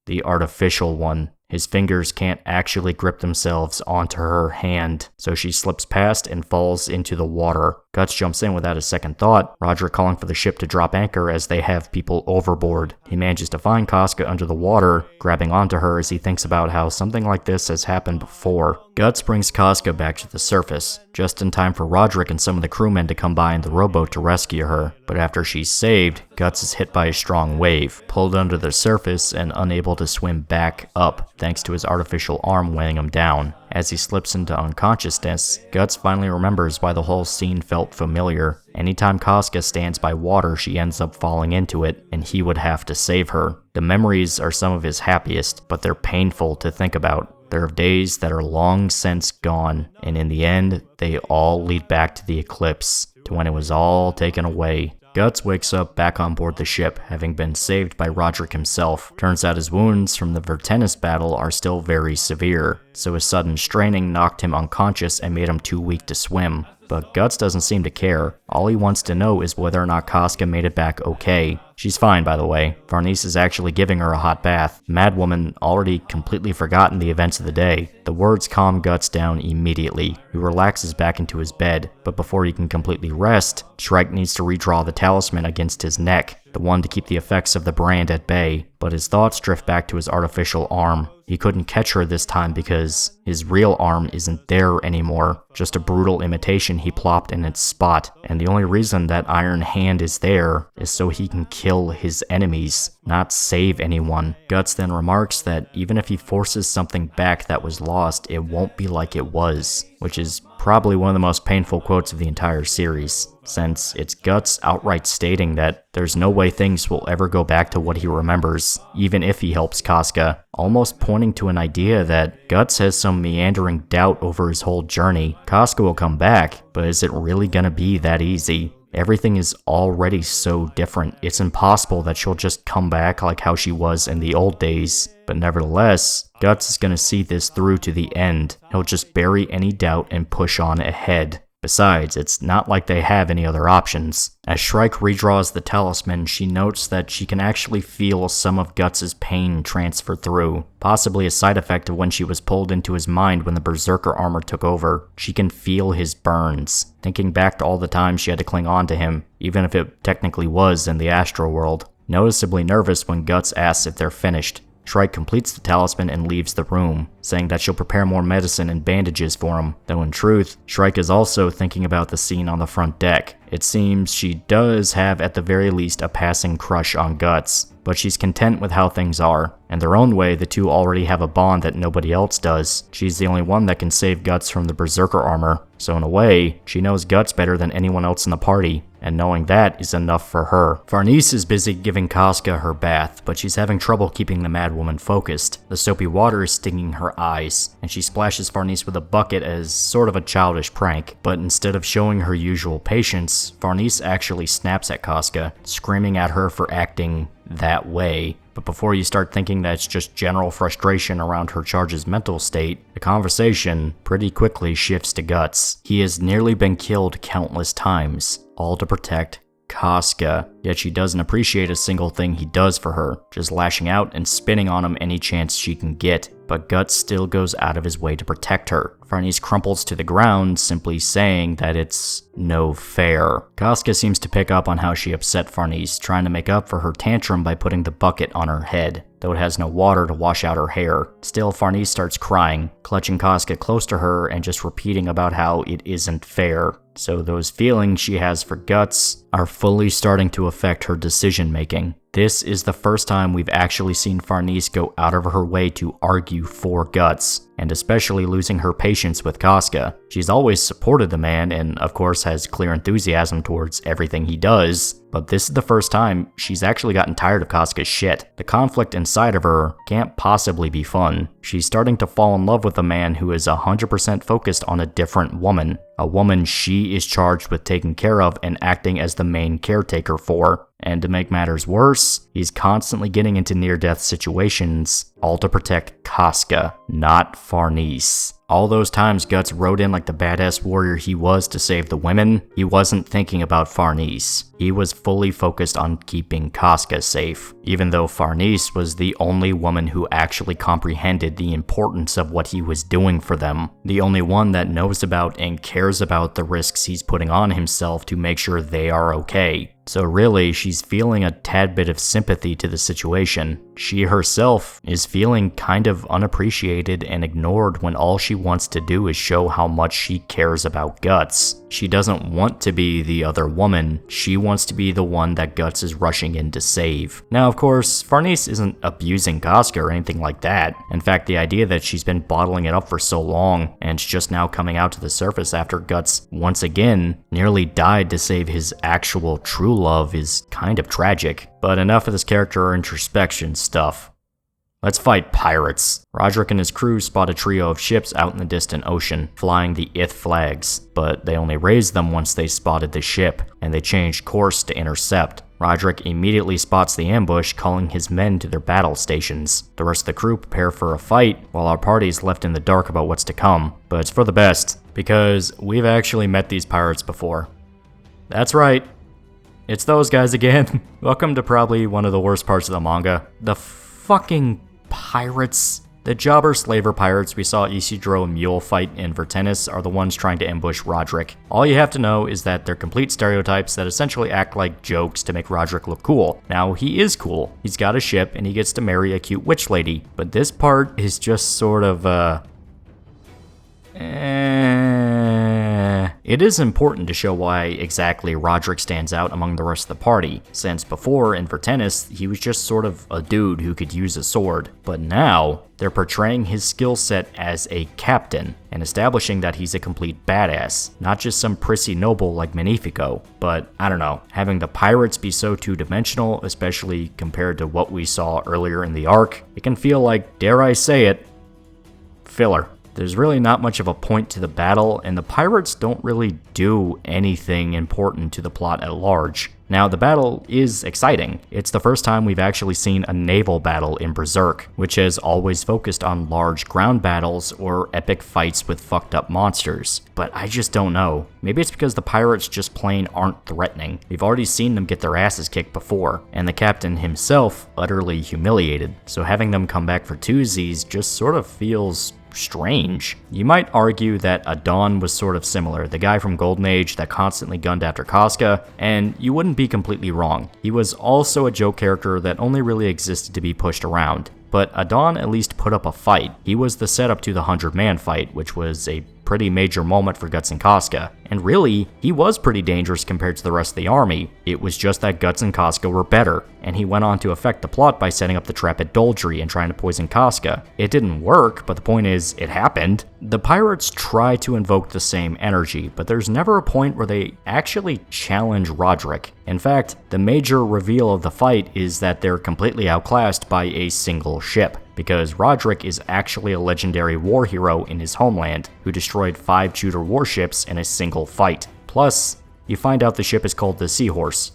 the artificial one. His fingers can't actually grip themselves onto her hand, so she slips past and falls into the water. Guts jumps in without a second thought, Roderick calling for the ship to drop anchor as they have people overboard. He manages to find Casca under the water, grabbing onto her as he thinks about how something like this has happened before. Guts brings Casca back to the surface, just in time for Roderick and some of the crewmen to come by in the rowboat to rescue her. But after she's saved, Guts is hit by a strong wave, pulled under the surface and unable to swim back up, thanks to his artificial arm weighing him down. As he slips into unconsciousness, Guts finally remembers why the whole scene felt familiar. Anytime Casca stands by water, she ends up falling into it, and he would have to save her. The memories are some of his happiest, but they're painful to think about. There are days that are long since gone, and in the end, they all lead back to the eclipse, to when it was all taken away. Guts wakes up back on board the ship, having been saved by Roderick himself. Turns out his wounds from the Vertennis battle are still very severe, so his sudden straining knocked him unconscious and made him too weak to swim. But Guts doesn't seem to care. All he wants to know is whether or not Casca made it back okay. She's fine, by the way. Farnese is actually giving her a hot bath. Madwoman already completely forgotten the events of the day. The words calm Guts down immediately. He relaxes back into his bed, but before he can completely rest, Shrike needs to redraw the talisman against his neck, the one to keep the effects of the brand at bay. But his thoughts drift back to his artificial arm. He couldn't catch her this time because his real arm isn't there anymore, just a brutal imitation he plopped in its spot, and the only reason that iron hand is there is so he can kill his enemies, not save anyone. Guts then remarks that even if he forces something back that was lost, it won't be like it was, which is probably one of the most painful quotes of the entire series, since it's Guts outright stating that there's no way things will ever go back to what he remembers, even if he helps Casca, almost pointing to an idea that Guts has some meandering doubt over his whole journey. Casca will come back, but is it really gonna be that easy? Everything is already so different. It's impossible that she'll just come back like how she was in the old days. But nevertheless, Guts is gonna see this through to the end. He'll just bury any doubt and push on ahead. Besides, it's not like they have any other options. As Shrike redraws the talisman, she notes that she can actually feel some of Guts' pain transfer through, possibly a side effect of when she was pulled into his mind when the Berserker armor took over. She can feel his burns, thinking back to all the times she had to cling on to him, even if it technically was in the astral world. Noticeably nervous when Guts asks if they're finished, Shrike completes the talisman and leaves the room, saying that she'll prepare more medicine and bandages for him, though in truth, Shrike is also thinking about the scene on the front deck. It seems she does have at the very least a passing crush on Guts, but she's content with how things are. In their own way, the two already have a bond that nobody else does. She's the only one that can save Guts from the Berserker armor, so in a way, she knows Guts better than anyone else in the party, and knowing that is enough for her. Farnese is busy giving Casca her bath, but she's having trouble keeping the madwoman focused. The soapy water is stinging her eyes, and she splashes Farnese with a bucket as sort of a childish prank. But instead of showing her usual patience, Farnese actually snaps at Casca, screaming at her for acting that way. But before you start thinking that it's just general frustration around her charge's mental state, the conversation pretty quickly shifts to Guts. He has nearly been killed countless times, all to protect Casca, yet she doesn't appreciate a single thing he does for her, just lashing out and spitting on him any chance she can get. But Guts still goes out of his way to protect her. Farnese crumples to the ground, simply saying that it's no fair. Casca seems to pick up on how she upset Farnese, trying to make up for her tantrum by putting the bucket on her head, though it has no water to wash out her hair. Still, Farnese starts crying, clutching Casca close to her and just repeating about how it isn't fair. So those feelings she has for Guts are fully starting to affect her decision-making. This is the first time we've actually seen Farnese go out of her way to argue for Guts, and especially losing her patience with Casca. She's always supported the man and of course has clear enthusiasm towards everything he does, but this is the first time she's actually gotten tired of Casca's shit. The conflict inside of her can't possibly be fun. She's starting to fall in love with a man who is 100% focused on a different woman, a woman she is charged with taking care of and acting as the main caretaker for. And to make matters worse, he's constantly getting into near-death situations, all to protect Casca, not Farnese. All those times Guts rode in like the badass warrior he was to save the women, he wasn't thinking about Farnese. He was fully focused on keeping Casca safe, even though Farnese was the only woman who actually comprehended the importance of what he was doing for them, the only one that knows about and cares about the risks he's putting on himself to make sure they are okay. So really, she's feeling a tad bit of sympathy to the situation. She herself is feeling kind of unappreciated and ignored when all she wants to do is show how much she cares about Guts. She doesn't want to be the other woman, she wants to be the one that Guts is rushing in to save. Now of course, Farnese isn't abusing Casca or anything like that. In fact, the idea that she's been bottling it up for so long and it's just now coming out to the surface after Guts once again nearly died to save his actual true love is kind of tragic. But enough of this character introspection stuff. Let's fight pirates. Roderick and his crew spot a trio of ships out in the distant ocean, flying the Ith flags, but they only raised them once they spotted the ship, and they changed course to intercept. Roderick immediately spots the ambush, calling his men to their battle stations. The rest of the crew prepare for a fight, while our party's left in the dark about what's to come. But it's for the best, because we've actually met these pirates before. That's right. It's those guys again. Welcome to probably one of the worst parts of the manga. The fucking pirates. The jobber-slaver pirates we saw Isidro and Mule fight in Vertenis are the ones trying to ambush Roderick. All you have to know is that they're complete stereotypes that essentially act like jokes to make Roderick look cool. Now, he is cool. He's got a ship and he gets to marry a cute witch lady. But this part is just sort of, It is important to show why exactly Roderick stands out among the rest of the party, since before, in Vertenis, he was just sort of a dude who could use a sword. But now, they're portraying his skill set as a captain, and establishing that he's a complete badass, not just some prissy noble like Magnifico. But, I don't know, having the pirates be so two-dimensional, especially compared to what we saw earlier in the arc, it can feel like, dare I say it, filler. There's really not much of a point to the battle, and the pirates don't really do anything important to the plot at large. Now, the battle is exciting. It's the first time we've actually seen a naval battle in Berserk, which has always focused on large ground battles or epic fights with fucked up monsters. But I just don't know. Maybe it's because the pirates just plain aren't threatening. We've already seen them get their asses kicked before, and the captain himself utterly humiliated. So having them come back for twosies just sort of feels strange. You might argue that Adon was sort of similar, the guy from Golden Age that constantly gunned after Casca, and you wouldn't be completely wrong. He was also a joke character that only really existed to be pushed around. But Adon at least put up a fight. He was the setup to the 100-man fight, which was a pretty major moment for Guts and Casca. And really, he was pretty dangerous compared to the rest of the army. It was just that Guts and Casca were better, and he went on to affect the plot by setting up the trap at Doldry and trying to poison Casca. It didn't work, but the point is, it happened. The pirates try to invoke the same energy, but there's never a point where they actually challenge Roderick. In fact, the major reveal of the fight is that they're completely outclassed by a single ship, because Roderick is actually a legendary war hero in his homeland who destroyed 5 Tudor warships in a single fight. Plus, you find out the ship is called the Seahorse.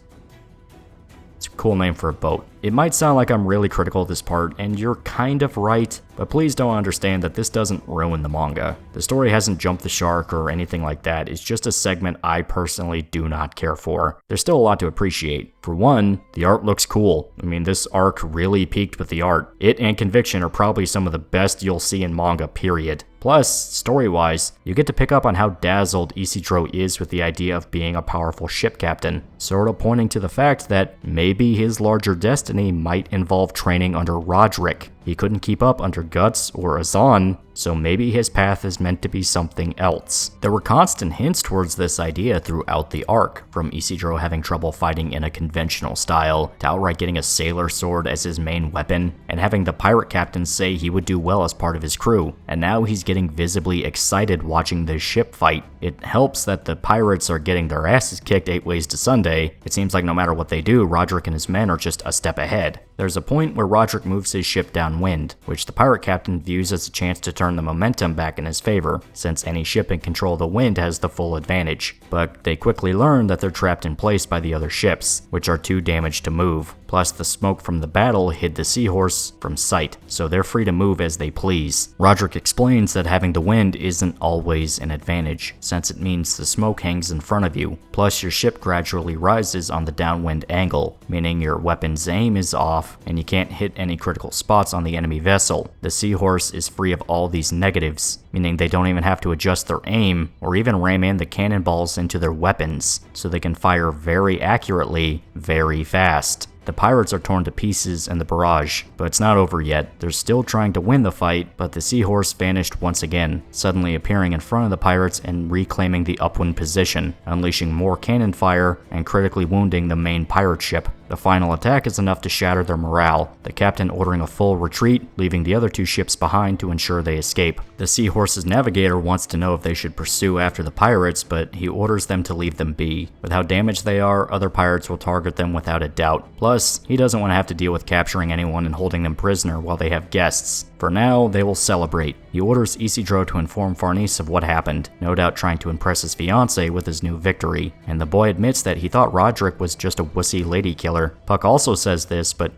It's a cool name for a boat. It might sound like I'm really critical of this part, and you're kind of right, but please don't understand that this doesn't ruin the manga. The story hasn't jumped the shark or anything like that, it's just a segment I personally do not care for. There's still a lot to appreciate. For one, the art looks cool. I mean, this arc really peaked with the art. It and Conviction are probably some of the best you'll see in manga, period. Plus, story-wise, you get to pick up on how dazzled Isidro is with the idea of being a powerful ship captain, sort of pointing to the fact that maybe his larger destiny might involve training under Roderick. He couldn't keep up under Guts or Azan, so maybe his path is meant to be something else. There were constant hints towards this idea throughout the arc, from Isidro having trouble fighting in a conventional style, to outright getting a sailor sword as his main weapon, and having the pirate captain say he would do well as part of his crew. And now he's getting visibly excited watching this ship fight. It helps that the pirates are getting their asses kicked 8 ways to Sunday. It seems like no matter what they do, Roderick and his men are just a step ahead. There's a point where Roderick moves his ship down downwind, which the pirate captain views as a chance to turn the momentum back in his favor, since any ship in control of the wind has the full advantage. But they quickly learn that they're trapped in place by the other ships, which are too damaged to move. Plus, the smoke from the battle hid the seahorse from sight, so they're free to move as they please. Roderick explains that having the wind isn't always an advantage, since it means the smoke hangs in front of you. Plus, your ship gradually rises on the downwind angle, meaning your weapon's aim is off and you can't hit any critical spots on the enemy vessel. The seahorse is free of all these negatives, meaning they don't even have to adjust their aim or even ram in the cannonballs into their weapons, so they can fire very accurately, very fast. The pirates are torn to pieces in the barrage, but it's not over yet. They're still trying to win the fight, but the seahorse vanished once again, suddenly appearing in front of the pirates and reclaiming the upwind position, unleashing more cannon fire and critically wounding the main pirate ship. The final attack is enough to shatter their morale, the captain ordering a full retreat, leaving the other two ships behind to ensure they escape. The Seahorse's navigator wants to know if they should pursue after the pirates, but he orders them to leave them be. With how damaged they are, other pirates will target them without a doubt. Plus, he doesn't want to have to deal with capturing anyone and holding them prisoner while they have guests. For now, they will celebrate. He orders Isidro to inform Farnese of what happened, no doubt trying to impress his fiancée with his new victory, and the boy admits that he thought Roderick was just a wussy lady killer. Puck also says this, but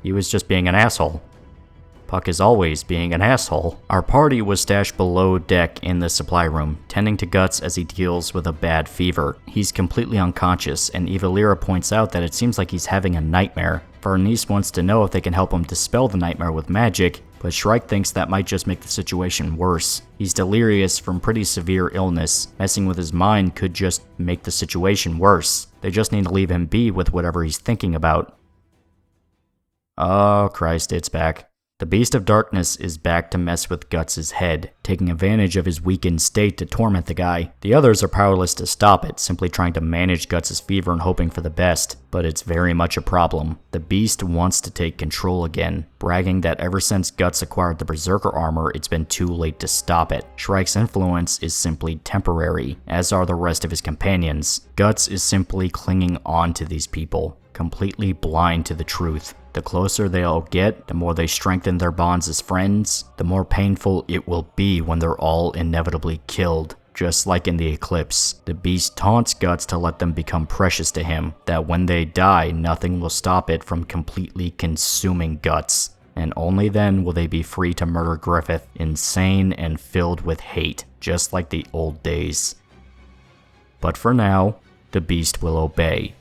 he was just being an asshole. Puck is always being an asshole. Our party was stashed below deck in the supply room, tending to Guts as he deals with a bad fever. He's completely unconscious, and Eva Lyra points out that it seems like he's having a nightmare. Farnese wants to know if they can help him dispel the nightmare with magic, but Shrike thinks that might just make the situation worse. He's delirious from pretty severe illness. Messing with his mind could just make the situation worse. They just need to leave him be with whatever he's thinking about. Oh Christ, it's back. The Beast of Darkness is back to mess with Guts' head, taking advantage of his weakened state to torment the guy. The others are powerless to stop it, simply trying to manage Guts' fever and hoping for the best, but it's very much a problem. The Beast wants to take control again, bragging that ever since Guts acquired the Berserker armor, it's been too late to stop it. Shrike's influence is simply temporary, as are the rest of his companions. Guts is simply clinging on to these people, completely blind to the truth. The closer they all get, the more they strengthen their bonds as friends, the more painful it will be when they're all inevitably killed. Just like in the Eclipse, the Beast taunts Guts to let them become precious to him, that when they die, nothing will stop it from completely consuming Guts, and only then will they be free to murder Griffith, insane and filled with hate, just like the old days. But for now, the Beast will obey.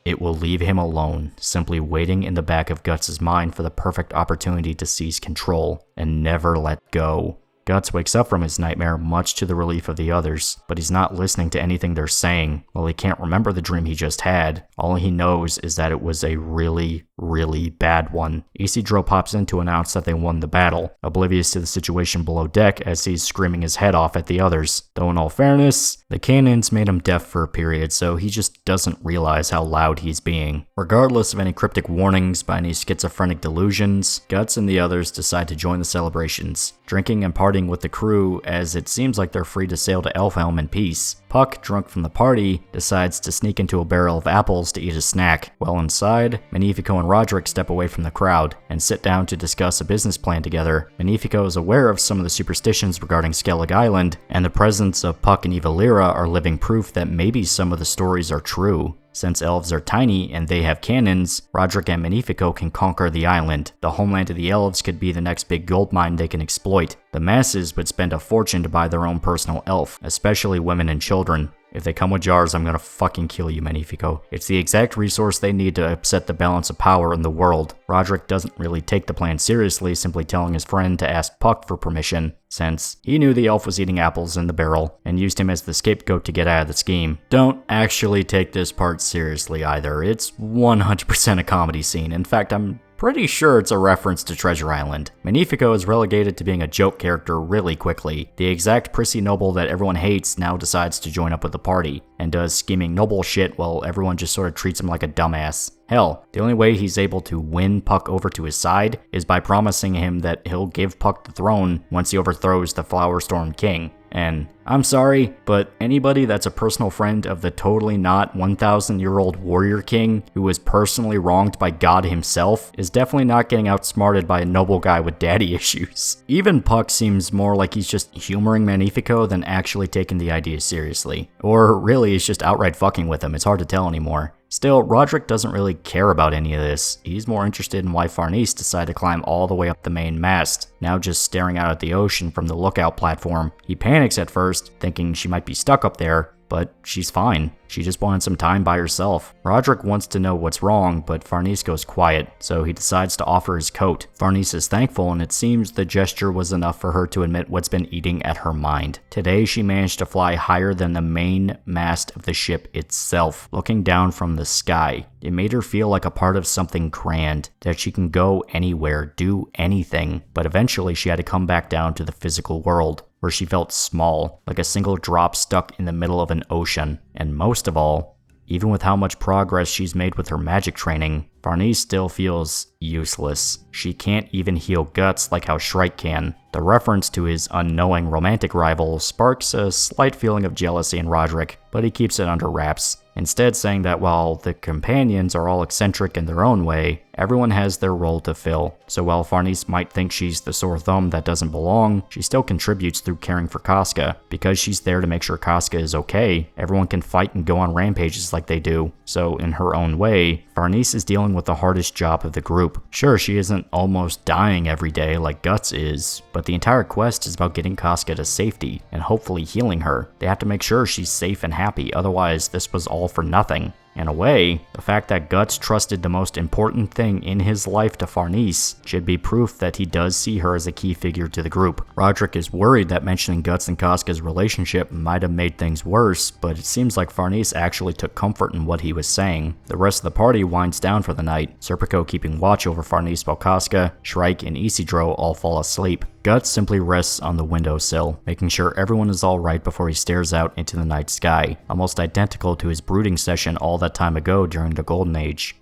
It will leave him alone, simply waiting in the back of Guts' mind for the perfect opportunity to seize control, and never let go. Guts wakes up from his nightmare, much to the relief of the others, but he's not listening to anything they're saying. While he can't remember the dream he just had, all he knows is that it was a really, really bad one. Isidro pops in to announce that they won the battle, oblivious to the situation below deck as he's screaming his head off at the others. Though in all fairness, the cannons made him deaf for a period, so he just doesn't realize how loud he's being. Regardless of any cryptic warnings by any schizophrenic delusions, Guts and the others decide to join the celebrations, drinking and partying with the crew as it seems like they're free to sail to Elfhelm in peace. Puck, drunk from the party, decides to sneak into a barrel of apples to eat a snack. While inside, Magnifico and Roderick step away from the crowd and sit down to discuss a business plan together. Magnifico is aware of some of the superstitions regarding Skellig Island, and the presence of Puck and Eva Lyra are living proof that maybe some of the stories are true. Since elves are tiny and they have cannons, Roderick and Magnifico can conquer the island. The homeland of the elves could be the next big gold mine they can exploit. The masses would spend a fortune to buy their own personal elf, especially women and children. If they come with jars, I'm gonna fucking kill you, Magnifico. It's the exact resource they need to upset the balance of power in the world. Roderick doesn't really take the plan seriously, simply telling his friend to ask Puck for permission, since he knew the elf was eating apples in the barrel, and used him as the scapegoat to get out of the scheme. Don't actually take this part seriously either. It's 100% a comedy scene. In fact, I'm pretty sure it's a reference to Treasure Island. Magnifico is relegated to being a joke character really quickly. The exact prissy noble that everyone hates now decides to join up with the party, and does scheming noble shit while everyone just sort of treats him like a dumbass. Hell, the only way he's able to win Puck over to his side is by promising him that he'll give Puck the throne once he overthrows the Flowerstorm King. And I'm sorry, but anybody that's a personal friend of the totally not 1,000-year-old warrior king who was personally wronged by God himself is definitely not getting outsmarted by a noble guy with daddy issues. Even Puck seems more like he's just humoring Magnifico than actually taking the idea seriously. Or really, he's just outright fucking with him. It's hard to tell anymore. Still, Roderick doesn't really care about any of this. He's more interested in why Farnese decided to climb all the way up the main mast, now just staring out at the ocean from the lookout platform. He panics at first, thinking she might be stuck up there, but she's fine. She just wanted some time by herself. Roderick wants to know what's wrong, but Farnese goes quiet, so he decides to offer his coat. Farnese is thankful, and it seems the gesture was enough for her to admit what's been eating at her mind. Today, she managed to fly higher than the main mast of the ship itself, looking down from the sky. It made her feel like a part of something grand, that she can go anywhere, do anything, but eventually she had to come back down to the physical world, where she felt small, like a single drop stuck in the middle of an ocean. And most of all, even with how much progress she's made with her magic training, Farnese still feels useless. She can't even heal Guts like how Shrike can. The reference to his unknowing romantic rival sparks a slight feeling of jealousy in Roderick, but he keeps it under wraps, instead saying that while the companions are all eccentric in their own way, everyone has their role to fill. So while Farnese might think she's the sore thumb that doesn't belong, she still contributes through caring for Casca. Because she's there to make sure Casca is okay, everyone can fight and go on rampages like they do. So in her own way, Farnese is dealing with the hardest job of the group. Sure, she isn't almost dying every day like Guts is, but the entire quest is about getting Casca to safety and hopefully healing her. They have to make sure she's safe and happy, otherwise this was all for nothing. In a way, the fact that Guts trusted the most important thing in his life to Farnese should be proof that he does see her as a key figure to the group. Roderick is worried that mentioning Guts and Casca's relationship might have made things worse, but it seems like Farnese actually took comfort in what he was saying. The rest of the party winds down for the night, Serpico keeping watch over Farnese while Casca, Shrike, and Isidro all fall asleep. Guts simply rests on the windowsill, making sure everyone is alright before he stares out into the night sky, almost identical to his brooding session all that time ago during the Golden Age.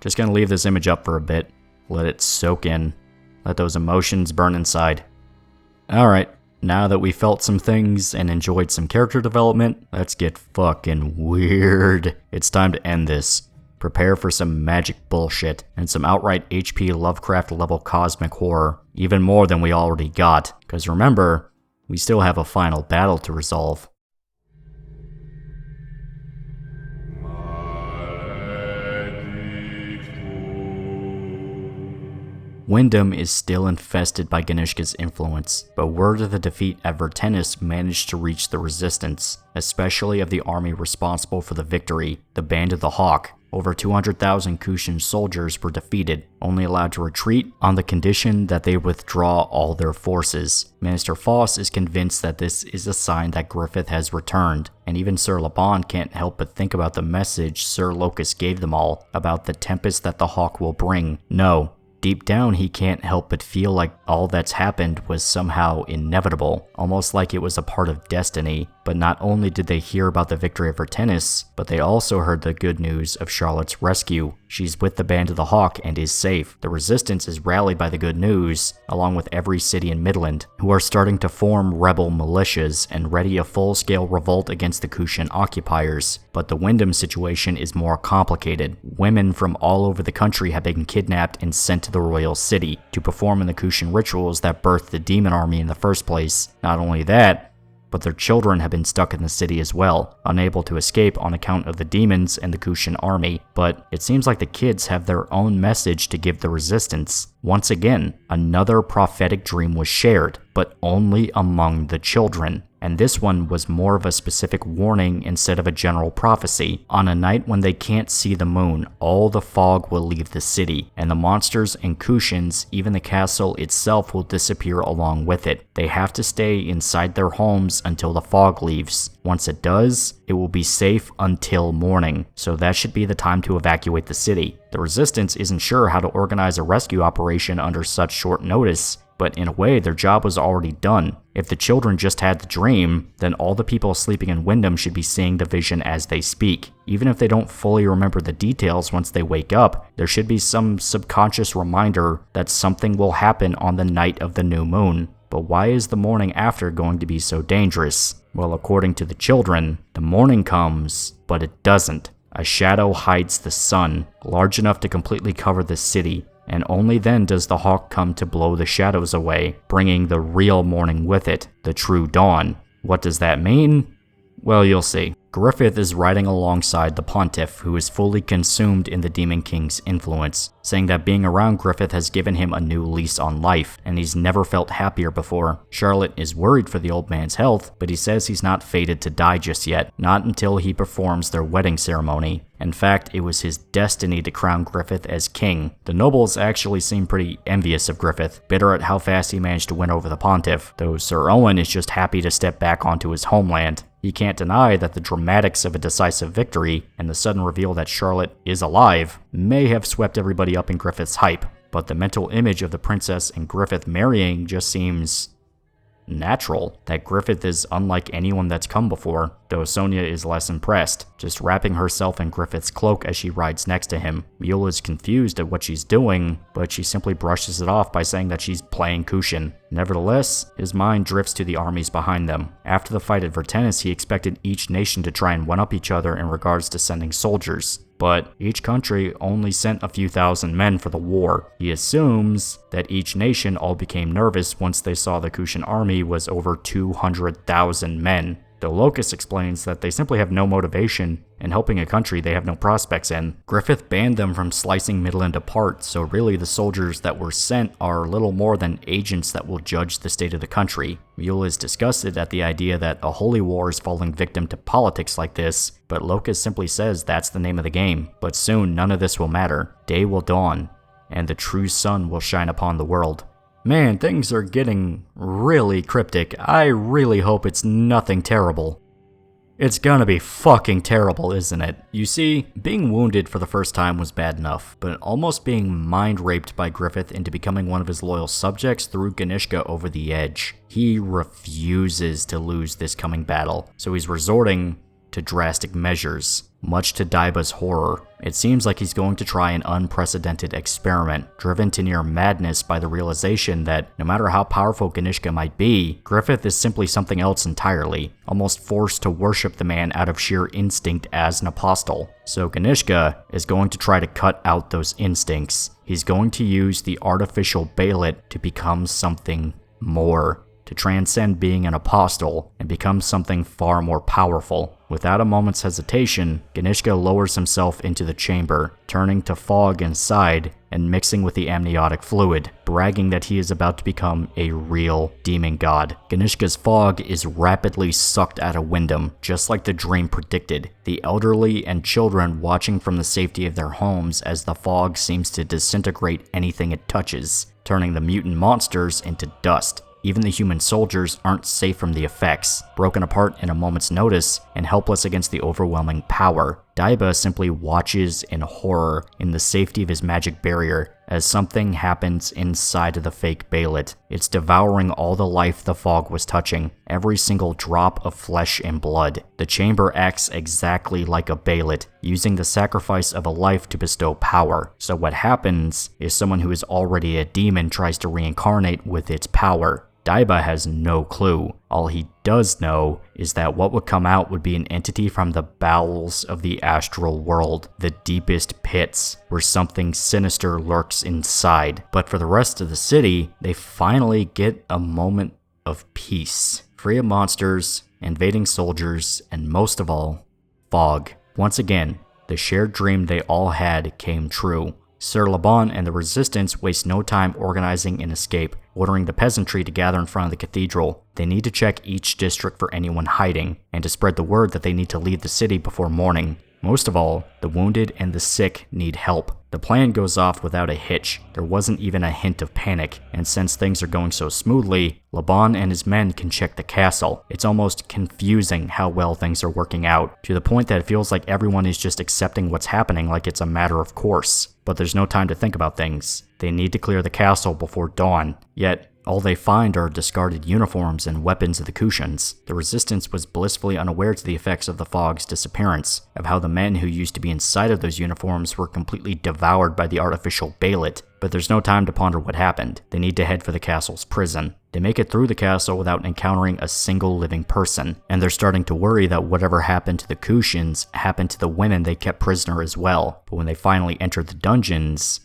Just gonna leave this image up for a bit, let it soak in, let those emotions burn inside. Alright, now that we felt some things and enjoyed some character development, let's get fucking weird. It's time to end this. Prepare for some magic bullshit and some outright HP Lovecraft level cosmic horror, even more than we already got, because remember, we still have a final battle to resolve. Wyndham is still infested by Ganishka's influence, but word of the defeat at Vertenis managed to reach the resistance, especially of the army responsible for the victory, the Band of the Hawk. Over 200,000 Kushan soldiers were defeated, only allowed to retreat on the condition that they withdraw all their forces. Minister Foss is convinced that this is a sign that Griffith has returned, and even Sir Laban can't help but think about the message Sir Locust gave them all, about the tempest that the Hawk will bring. No. Deep down, he can't help but feel like all that's happened was somehow inevitable, almost like it was a part of destiny. But not only did they hear about the victory of Vertenis, but they also heard the good news of Charlotte's rescue. She's with the Band of the Hawk and is safe. The resistance is rallied by the good news, along with every city in Midland, who are starting to form rebel militias and ready a full-scale revolt against the Kushan occupiers. But the Wyndham situation is more complicated. Women from all over the country have been kidnapped and sent to the royal city to perform in the Kushan rituals that birthed the demon army in the first place. Not only that, but their children have been stuck in the city as well, unable to escape on account of the demons and the Kushan army. But it seems like the kids have their own message to give the resistance. Once again, another prophetic dream was shared, but only among the children. And this one was more of a specific warning instead of a general prophecy. On a night when they can't see the moon, all the fog will leave the city, and the monsters and Kushans, even the castle itself, will disappear along with it. They have to stay inside their homes until the fog leaves. Once it does, it will be safe until morning, so that should be the time to evacuate the city. The Resistance isn't sure how to organize a rescue operation under such short notice, but in a way their job was already done. If the children just had the dream, then all the people sleeping in Wyndham should be seeing the vision as they speak. Even if they don't fully remember the details once they wake up, there should be some subconscious reminder that something will happen on the night of the new moon. But why is the morning after going to be so dangerous? Well, according to the children, the morning comes, but it doesn't. A shadow hides the sun, large enough to completely cover the city, and only then does the hawk come to blow the shadows away, bringing the real morning with it, the true dawn. What does that mean? Well, you'll see. Griffith is riding alongside the Pontiff, who is fully consumed in the Demon King's influence, saying that being around Griffith has given him a new lease on life, and he's never felt happier before. Charlotte is worried for the old man's health, but he says he's not fated to die just yet, not until he performs their wedding ceremony. In fact, it was his destiny to crown Griffith as king. The nobles actually seem pretty envious of Griffith, bitter at how fast he managed to win over the Pontiff, though Sir Owen is just happy to step back onto his homeland. He can't deny that the dramatics of a decisive victory and the sudden reveal that Charlotte is alive may have swept everybody up in Griffith's hype, but the mental image of the princess and Griffith marrying just seems natural. That Griffith is unlike anyone that's come before, though Sonia is less impressed, just wrapping herself in Griffith's cloak as she rides next to him. Mule is confused at what she's doing, but she simply brushes it off by saying that she's playing Kushin. Nevertheless, his mind drifts to the armies behind them. After the fight at Vertennis, he expected each nation to try and one-up each other in regards to sending soldiers, but each country only sent a few thousand men for the war. He assumes that each nation all became nervous once they saw the Kushan army was over 200,000 men. The Locust explains that they simply have no motivation in helping a country they have no prospects in. Griffith banned them from slicing Midland apart, so really the soldiers that were sent are little more than agents that will judge the state of the country. Mule is disgusted at the idea that a holy war is falling victim to politics like this, but Locust simply says that's the name of the game. But soon none of this will matter. Day will dawn, and the true sun will shine upon the world. Man, things are getting really cryptic. I really hope it's nothing terrible. It's gonna be fucking terrible, isn't it? You see, being wounded for the first time was bad enough, but almost being mind-raped by Griffith into becoming one of his loyal subjects threw Ganishka over the edge. He refuses to lose this coming battle, so he's resorting to drastic measures. Much to Daiba's horror, it seems like he's going to try an unprecedented experiment, driven to near madness by the realization that no matter how powerful Ganishka might be, Griffith is simply something else entirely, almost forced to worship the man out of sheer instinct as an apostle. So Ganishka is going to try to cut out those instincts. He's going to use the artificial Bailet to become something more, to transcend being an apostle and become something far more powerful. Without a moment's hesitation, Ganishka lowers himself into the chamber, turning to fog inside and mixing with the amniotic fluid, bragging that he is about to become a real demon god. Ganishka's fog is rapidly sucked out of Wyndham, just like the dream predicted, the elderly and children watching from the safety of their homes as the fog seems to disintegrate anything it touches, turning the mutant monsters into dust. Even the human soldiers aren't safe from the effects, broken apart in a moment's notice and helpless against the overwhelming power. Daiba simply watches in horror in the safety of his magic barrier as something happens inside of the fake Bailet. It's devouring all the life the fog was touching, every single drop of flesh and blood. The chamber acts exactly like a Bailet, using the sacrifice of a life to bestow power. So what happens is someone who is already a demon tries to reincarnate with its power. Daiba has no clue. All he does know is that what would come out would be an entity from the bowels of the astral world, the deepest pits, where something sinister lurks inside. But for the rest of the city, they finally get a moment of peace, free of monsters, invading soldiers, and most of all, fog. Once again, the shared dream they all had came true. Sir Laban and the Resistance waste no time organizing an escape, ordering the peasantry to gather in front of the cathedral. They need to check each district for anyone hiding, and to spread the word that they need to leave the city before morning. Most of all, the wounded and the sick need help. The plan goes off without a hitch. There wasn't even a hint of panic, and since things are going so smoothly, Laban and his men can check the castle. It's almost confusing how well things are working out, to the point that it feels like everyone is just accepting what's happening like it's a matter of course. But there's no time to think about things. They need to clear the castle before dawn. Yet, All they find are discarded uniforms and weapons of the Kushans. The Resistance was blissfully unaware to the effects of the fog's disappearance, of how the men who used to be inside of those uniforms were completely devoured by the artificial Balit. But there's no time to ponder what happened. They need to head for the castle's prison. They make it through the castle without encountering a single living person, and they're starting to worry that whatever happened to the Kushans happened to the women they kept prisoner as well. But when they finally enter the dungeons,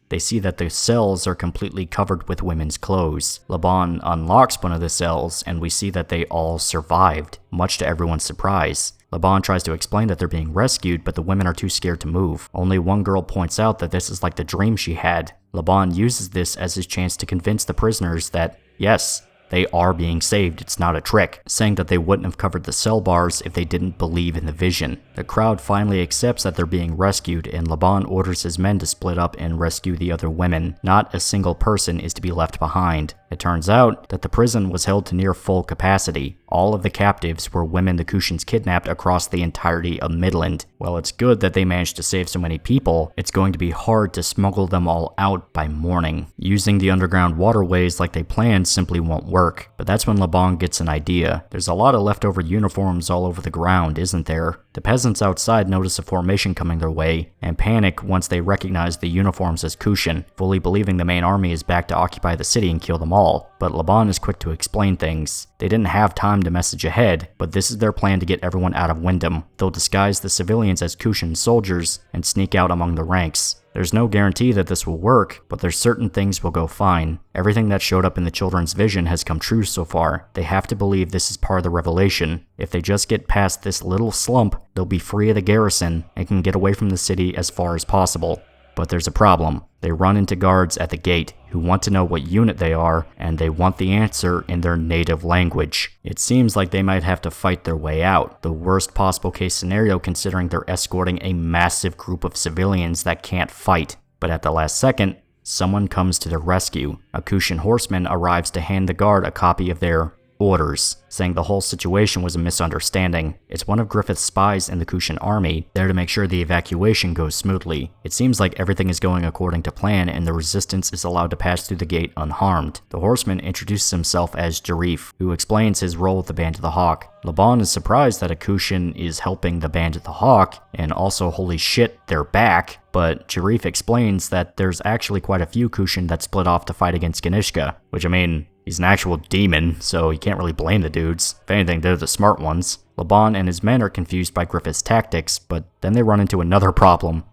they see that the cells are completely covered with women's clothes. Laban unlocks one of the cells, and we see that they all survived, much to everyone's surprise. Laban tries to explain that they're being rescued, but the women are too scared to move. Only one girl points out that this is like the dream she had. Laban uses this as his chance to convince the prisoners that, yes, they are being saved, it's not a trick, saying that they wouldn't have covered the cell bars if they didn't believe in the vision. The crowd finally accepts that they're being rescued, and Laban orders his men to split up and rescue the other women. Not a single person is to be left behind. It turns out that the prison was held to near full capacity. All of the captives were women the Kushans kidnapped across the entirety of Midland. While it's good that they managed to save so many people, it's going to be hard to smuggle them all out by morning. Using the underground waterways like they planned simply won't work. But that's when Laban gets an idea. There's a lot of leftover uniforms all over the ground, isn't there? The peasants outside notice a formation coming their way, and panic once they recognize the uniforms as Kushan, fully believing the main army is back to occupy the city and kill them all. But Laban is quick to explain things. They didn't have time to message ahead, but this is their plan to get everyone out of Wyndham. They'll disguise the civilians as Kushan soldiers and sneak out among the ranks. There's no guarantee that this will work, but there's certain things will go fine. Everything that showed up in the children's vision has come true so far. They have to believe this is part of the revelation. If they just get past this little slump, they'll be free of the garrison and can get away from the city as far as possible. But there's a problem. They run into guards at the gate who want to know what unit they are, and they want the answer in their native language. It seems like they might have to fight their way out, the worst possible case scenario considering they're escorting a massive group of civilians that can't fight. But at the last second, someone comes to their rescue. A Kushan horseman arrives to hand the guard a copy of their orders, saying the whole situation was a misunderstanding. It's one of Griffith's spies in the Kushan army, there to make sure the evacuation goes smoothly. It seems like everything is going according to plan and the resistance is allowed to pass through the gate unharmed. The horseman introduces himself as Jarif, who explains his role with the Band of the Hawk. Laban is surprised that a Kushan is helping the Band of the Hawk, and also holy shit, they're back. But Jarif explains that there's actually quite a few Kushan that split off to fight against Ganishka, which I mean, he's an actual demon, so you can't really blame the dudes. If anything, they're the smart ones. Laban and his men are confused by Griffith's tactics, but then they run into another problem.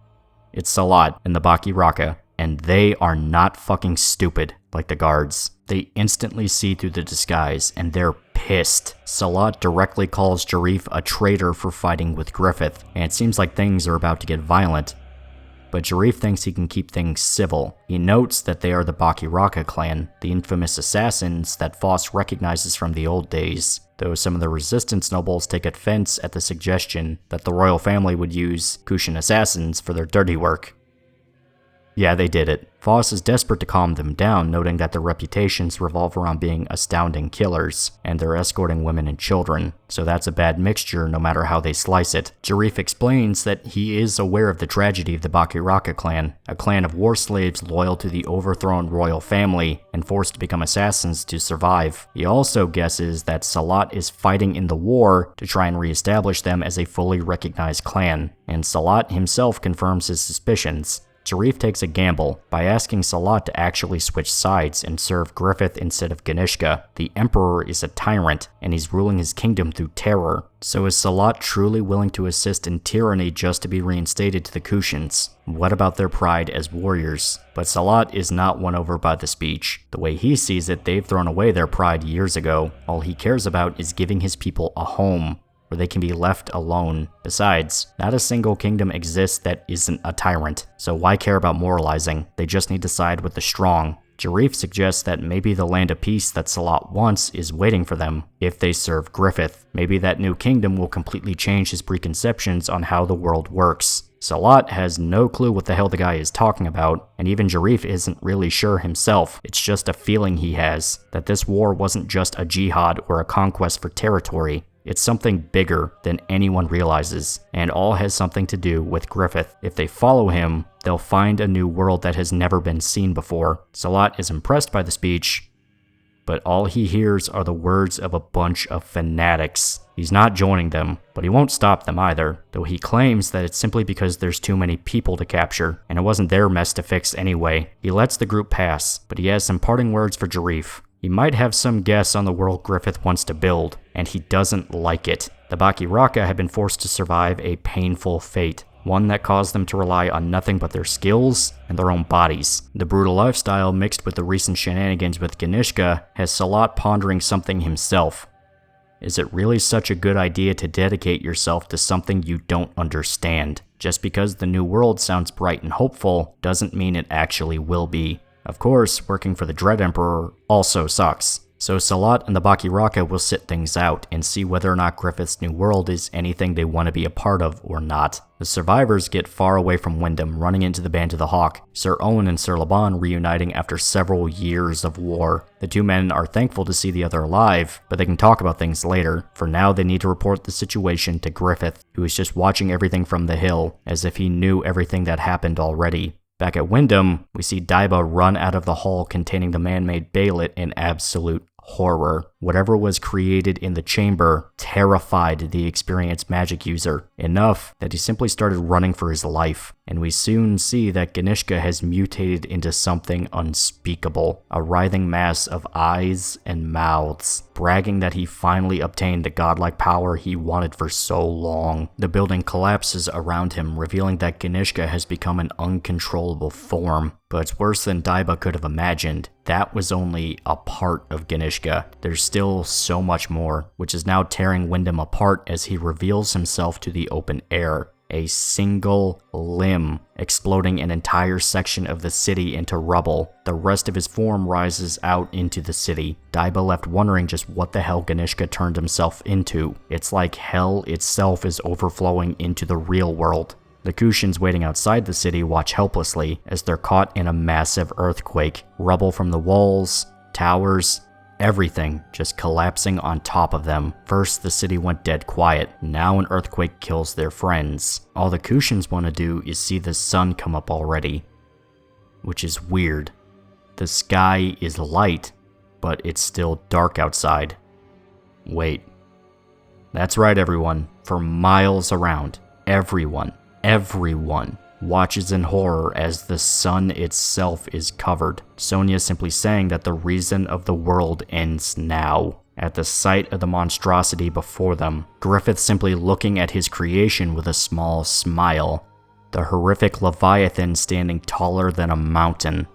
It's Salat and the Baki Raka, and they are not fucking stupid like the guards. They instantly see through the disguise, and they're pissed. Salat directly calls Jarif a traitor for fighting with Griffith, and it seems like things are about to get violent. But Jarif thinks he can keep things civil. He notes that they are the Baki Raka clan, the infamous assassins that Foss recognizes from the old days, though some of the resistance nobles take offense at the suggestion that the royal family would use Kushan assassins for their dirty work. Yeah, they did it. Foss is desperate to calm them down, noting that their reputations revolve around being astounding killers, and they're escorting women and children, so that's a bad mixture no matter how they slice it. Jarif explains that he is aware of the tragedy of the Baki Raka clan, a clan of war slaves loyal to the overthrown royal family and forced to become assassins to survive. He also guesses that Salat is fighting in the war to try and re-establish them as a fully recognized clan, and Salat himself confirms his suspicions. Jarif takes a gamble by asking Salat to actually switch sides and serve Griffith instead of Ganishka. The Emperor is a tyrant, and he's ruling his kingdom through terror. So is Salat truly willing to assist in tyranny just to be reinstated to the Kushans? What about their pride as warriors? But Salat is not won over by the speech. The way he sees it, they've thrown away their pride years ago. All he cares about is giving his people a home where they can be left alone. Besides, not a single kingdom exists that isn't a tyrant, so why care about moralizing? They just need to side with the strong. Jarif suggests that maybe the land of peace that Salat wants is waiting for them if they serve Griffith. Maybe that new kingdom will completely change his preconceptions on how the world works. Salat has no clue what the hell the guy is talking about, and even Jarif isn't really sure himself. It's just a feeling he has, that this war wasn't just a jihad or a conquest for territory. It's something bigger than anyone realizes, and all has something to do with Griffith. If they follow him, they'll find a new world that has never been seen before. Salat is impressed by the speech, but all he hears are the words of a bunch of fanatics. He's not joining them, but he won't stop them either, though he claims that it's simply because there's too many people to capture, and it wasn't their mess to fix anyway. He lets the group pass, but he has some parting words for Jarif. He might have some guess on the world Griffith wants to build, and he doesn't like it. The Bakiraka have been forced to survive a painful fate, one that caused them to rely on nothing but their skills and their own bodies. The brutal lifestyle mixed with the recent shenanigans with Ganishka has Salat pondering something himself. Is it really such a good idea to dedicate yourself to something you don't understand? Just because the new world sounds bright and hopeful doesn't mean it actually will be. Of course, working for the Dread Emperor also sucks. So Salat and the Bakiraka will sit things out and see whether or not Griffith's new world is anything they want to be a part of or not. The survivors get far away from Wyndham, running into the Band of the Hawk, Sir Owen and Sir Laban reuniting after several years of war. The two men are thankful to see the other alive, but they can talk about things later. For now, they need to report the situation to Griffith, who is just watching everything from the hill, as if he knew everything that happened already. Back at Wyndham, we see Daiba run out of the hall containing the man-made Baylet in absolute horror. Whatever was created in the chamber terrified the experienced magic user, enough that he simply started running for his life. And we soon see that Ganishka has mutated into something unspeakable, a writhing mass of eyes and mouths, bragging that he finally obtained the godlike power he wanted for so long. The building collapses around him, revealing that Ganishka has become an uncontrollable form. But it's worse than Daiba could have imagined. That was only a part of Ganishka. There's still so much more, which is now tearing Wyndham apart as he reveals himself to the open air. A single limb, exploding an entire section of the city into rubble. The rest of his form rises out into the city. Daiba left wondering just what the hell Ganishka turned himself into. It's like hell itself is overflowing into the real world. The Kushans waiting outside the city watch helplessly as they're caught in a massive earthquake. Rubble from the walls, towers, everything just collapsing on top of them. First, the city went dead quiet. Now an earthquake kills their friends. All the Kushans want to do is see the sun come up already, which is weird. The sky is light, but it's still dark outside. Wait. That's right, everyone. For miles around, everyone watches in horror as the sun itself is covered. Sonia simply saying that the reason of the world ends now. At the sight of the monstrosity before them, Griffith simply looking at his creation with a small smile. The horrific Leviathan standing taller than a mountain,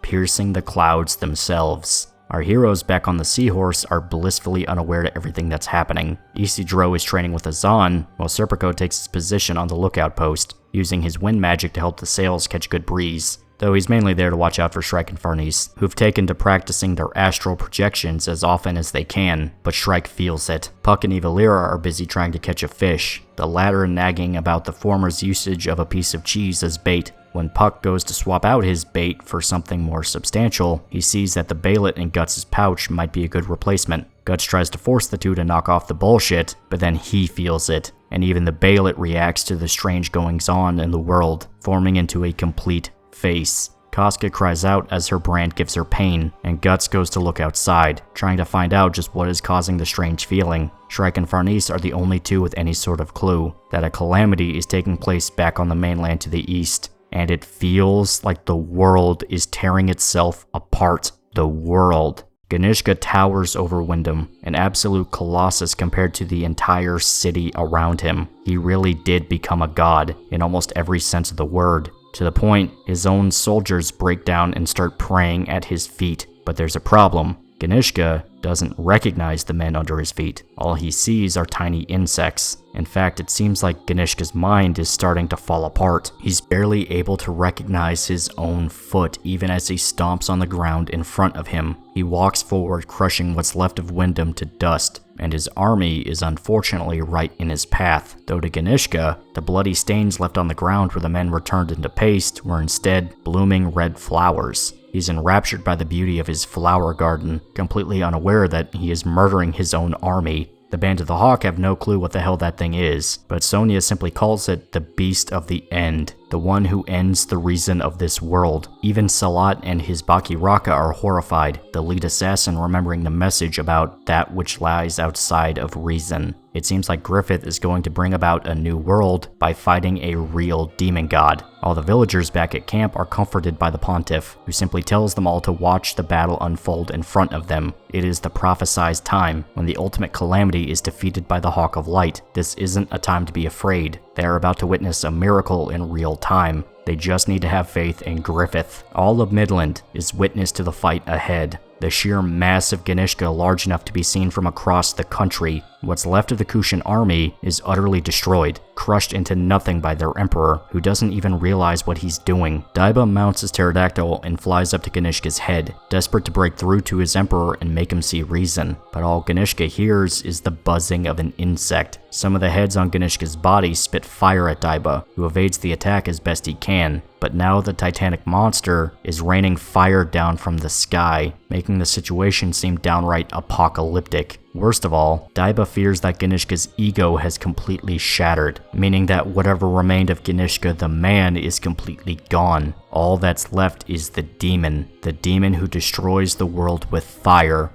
piercing the clouds themselves. Our heroes back on the Seahorse are blissfully unaware to everything that's happening. Isidro is training with Azan, while Serpico takes his position on the lookout post, using his wind magic to help the sails catch a good breeze. Though he's mainly there to watch out for Shrike and Farnese, who've taken to practicing their astral projections as often as they can, but Shrike feels it. Puck and Evalira are busy trying to catch a fish, the latter nagging about the former's usage of a piece of cheese as bait. When Puck goes to swap out his bait for something more substantial, he sees that the Baylet in Guts' pouch might be a good replacement. Guts tries to force the two to knock off the bullshit, but then he feels it, and even the Baylet reacts to the strange goings-on in the world, forming into a complete face. Casca cries out as her brand gives her pain, and Guts goes to look outside, trying to find out just what is causing the strange feeling. Shrike and Farnese are the only two with any sort of clue that a calamity is taking place back on the mainland to the east. And it feels like the world is tearing itself apart. The world. Ganishka towers over Wyndham, an absolute colossus compared to the entire city around him. He really did become a god in almost every sense of the word, to the point his own soldiers break down and start praying at his feet. But there's a problem. Ganishka doesn't recognize the men under his feet. All he sees are tiny insects. In fact, it seems like Ganishka's mind is starting to fall apart. He's barely able to recognize his own foot even as he stomps on the ground in front of him. He walks forward, crushing what's left of Wyndham to dust, and his army is unfortunately right in his path. Though to Ganishka, the bloody stains left on the ground where the men were turned into paste were instead blooming red flowers. He's enraptured by the beauty of his flower garden, completely unaware that he is murdering his own army. The Band of the Hawk have no clue what the hell that thing is, but Sonia simply calls it the Beast of the End, the one who ends the reason of this world. Even Salat and his Bakiraka are horrified, the lead assassin remembering the message about that which lies outside of reason. It seems like Griffith is going to bring about a new world by fighting a real demon god. All the villagers back at camp are comforted by the pontiff, who simply tells them all to watch the battle unfold in front of them. It is the prophesized time, when the ultimate calamity is defeated by the Hawk of Light. This isn't a time to be afraid. They are about to witness a miracle in real time. They just need to have faith in Griffith. All of Midland is witness to the fight ahead. The sheer mass of Ganishka large enough to be seen from across the country. What's left of the Kushan army is utterly destroyed, crushed into nothing by their emperor, who doesn't even realize what he's doing. Daiba mounts his pterodactyl and flies up to Ganishka's head, desperate to break through to his emperor and make him see reason. But all Ganishka hears is the buzzing of an insect. Some of the heads on Ganishka's body spit fire at Daiba, who evades the attack as best he can. But now the titanic monster is raining fire down from the sky, making the situation seem downright apocalyptic. Worst of all, Daiba fears that Ganishka's ego has completely shattered, meaning that whatever remained of Ganishka the man is completely gone. All that's left is the demon who destroys the world with fire.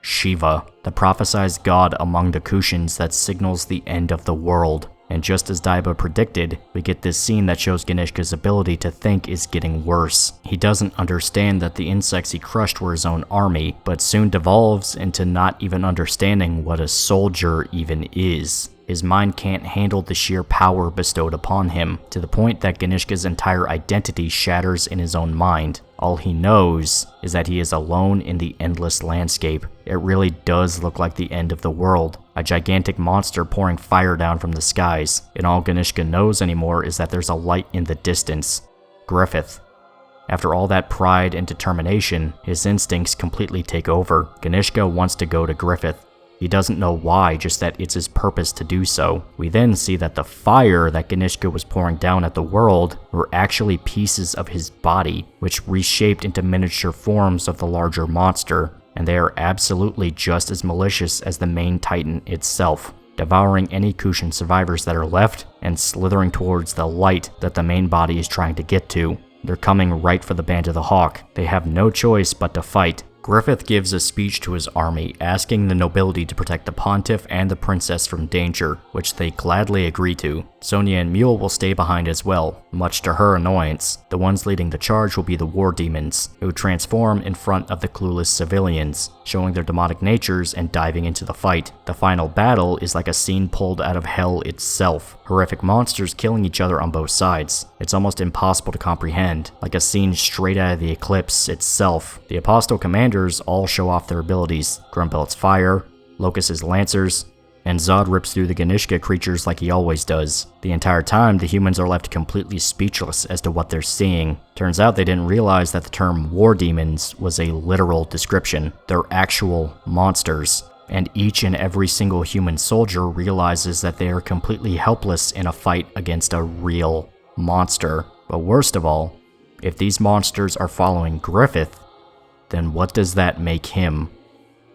Shiva, the prophesized god among the Kushans that signals the end of the world. And just as Daiba predicted, we get this scene that shows Ganishka's ability to think is getting worse. He doesn't understand that the insects he crushed were his own army, but soon devolves into not even understanding what a soldier even is. His mind can't handle the sheer power bestowed upon him, to the point that Ganishka's entire identity shatters in his own mind. All he knows is that he is alone in the endless landscape. It really does look like the end of the world, a gigantic monster pouring fire down from the skies, and all Ganishka knows anymore is that there's a light in the distance. Griffith. After all that pride and determination, his instincts completely take over. Ganishka wants to go to Griffith. He doesn't know why, just that it's his purpose to do so. We then see that the fire that Ganishka was pouring down at the world were actually pieces of his body, which reshaped into miniature forms of the larger monster, and they are absolutely just as malicious as the main titan itself, devouring any Kushan survivors that are left and slithering towards the light that the main body is trying to get to. They're coming right for the Band of the Hawk. They have no choice but to fight. Griffith gives a speech to his army, asking the nobility to protect the pontiff and the princess from danger, which they gladly agree to. Sonia and Mule will stay behind as well, much to her annoyance. The ones leading the charge will be the war demons, who transform in front of the clueless civilians, showing their demonic natures and diving into the fight. The final battle is like a scene pulled out of hell itself, horrific monsters killing each other on both sides. It's almost impossible to comprehend, like a scene straight out of the Eclipse itself. The Apostle commanders all show off their abilities. Grumbelt's fire, Locust's lancers, and Zod rips through the Ganishka creatures like he always does. The entire time, the humans are left completely speechless as to what they're seeing. Turns out they didn't realize that the term war demons was a literal description. They're actual monsters. And each and every single human soldier realizes that they are completely helpless in a fight against a real monster. But worst of all, if these monsters are following Griffith, then what does that make him?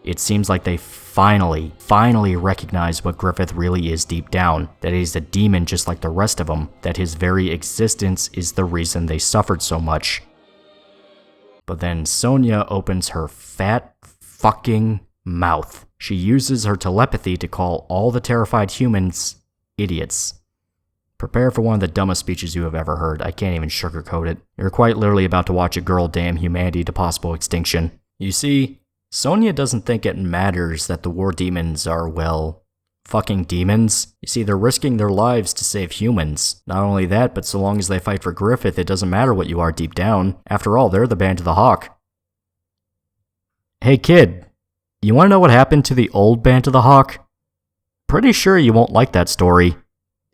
It seems like they finally recognize what Griffith really is deep down, that he's a demon just like the rest of them, that his very existence is the reason they suffered so much. But then Sonia opens her fat fucking mouth. She uses her telepathy to call all the terrified humans idiots. Prepare for one of the dumbest speeches you have ever heard. I can't even sugarcoat it. You're quite literally about to watch a girl damn humanity to possible extinction. You see, Sonia doesn't think it matters that the war demons are, well, fucking demons. You see, they're risking their lives to save humans. Not only that, but so long as they fight for Griffith, it doesn't matter what you are deep down. After all, they're the Band of the Hawk. Hey kid, you want to know what happened to the old Band of the Hawk? Pretty sure you won't like that story.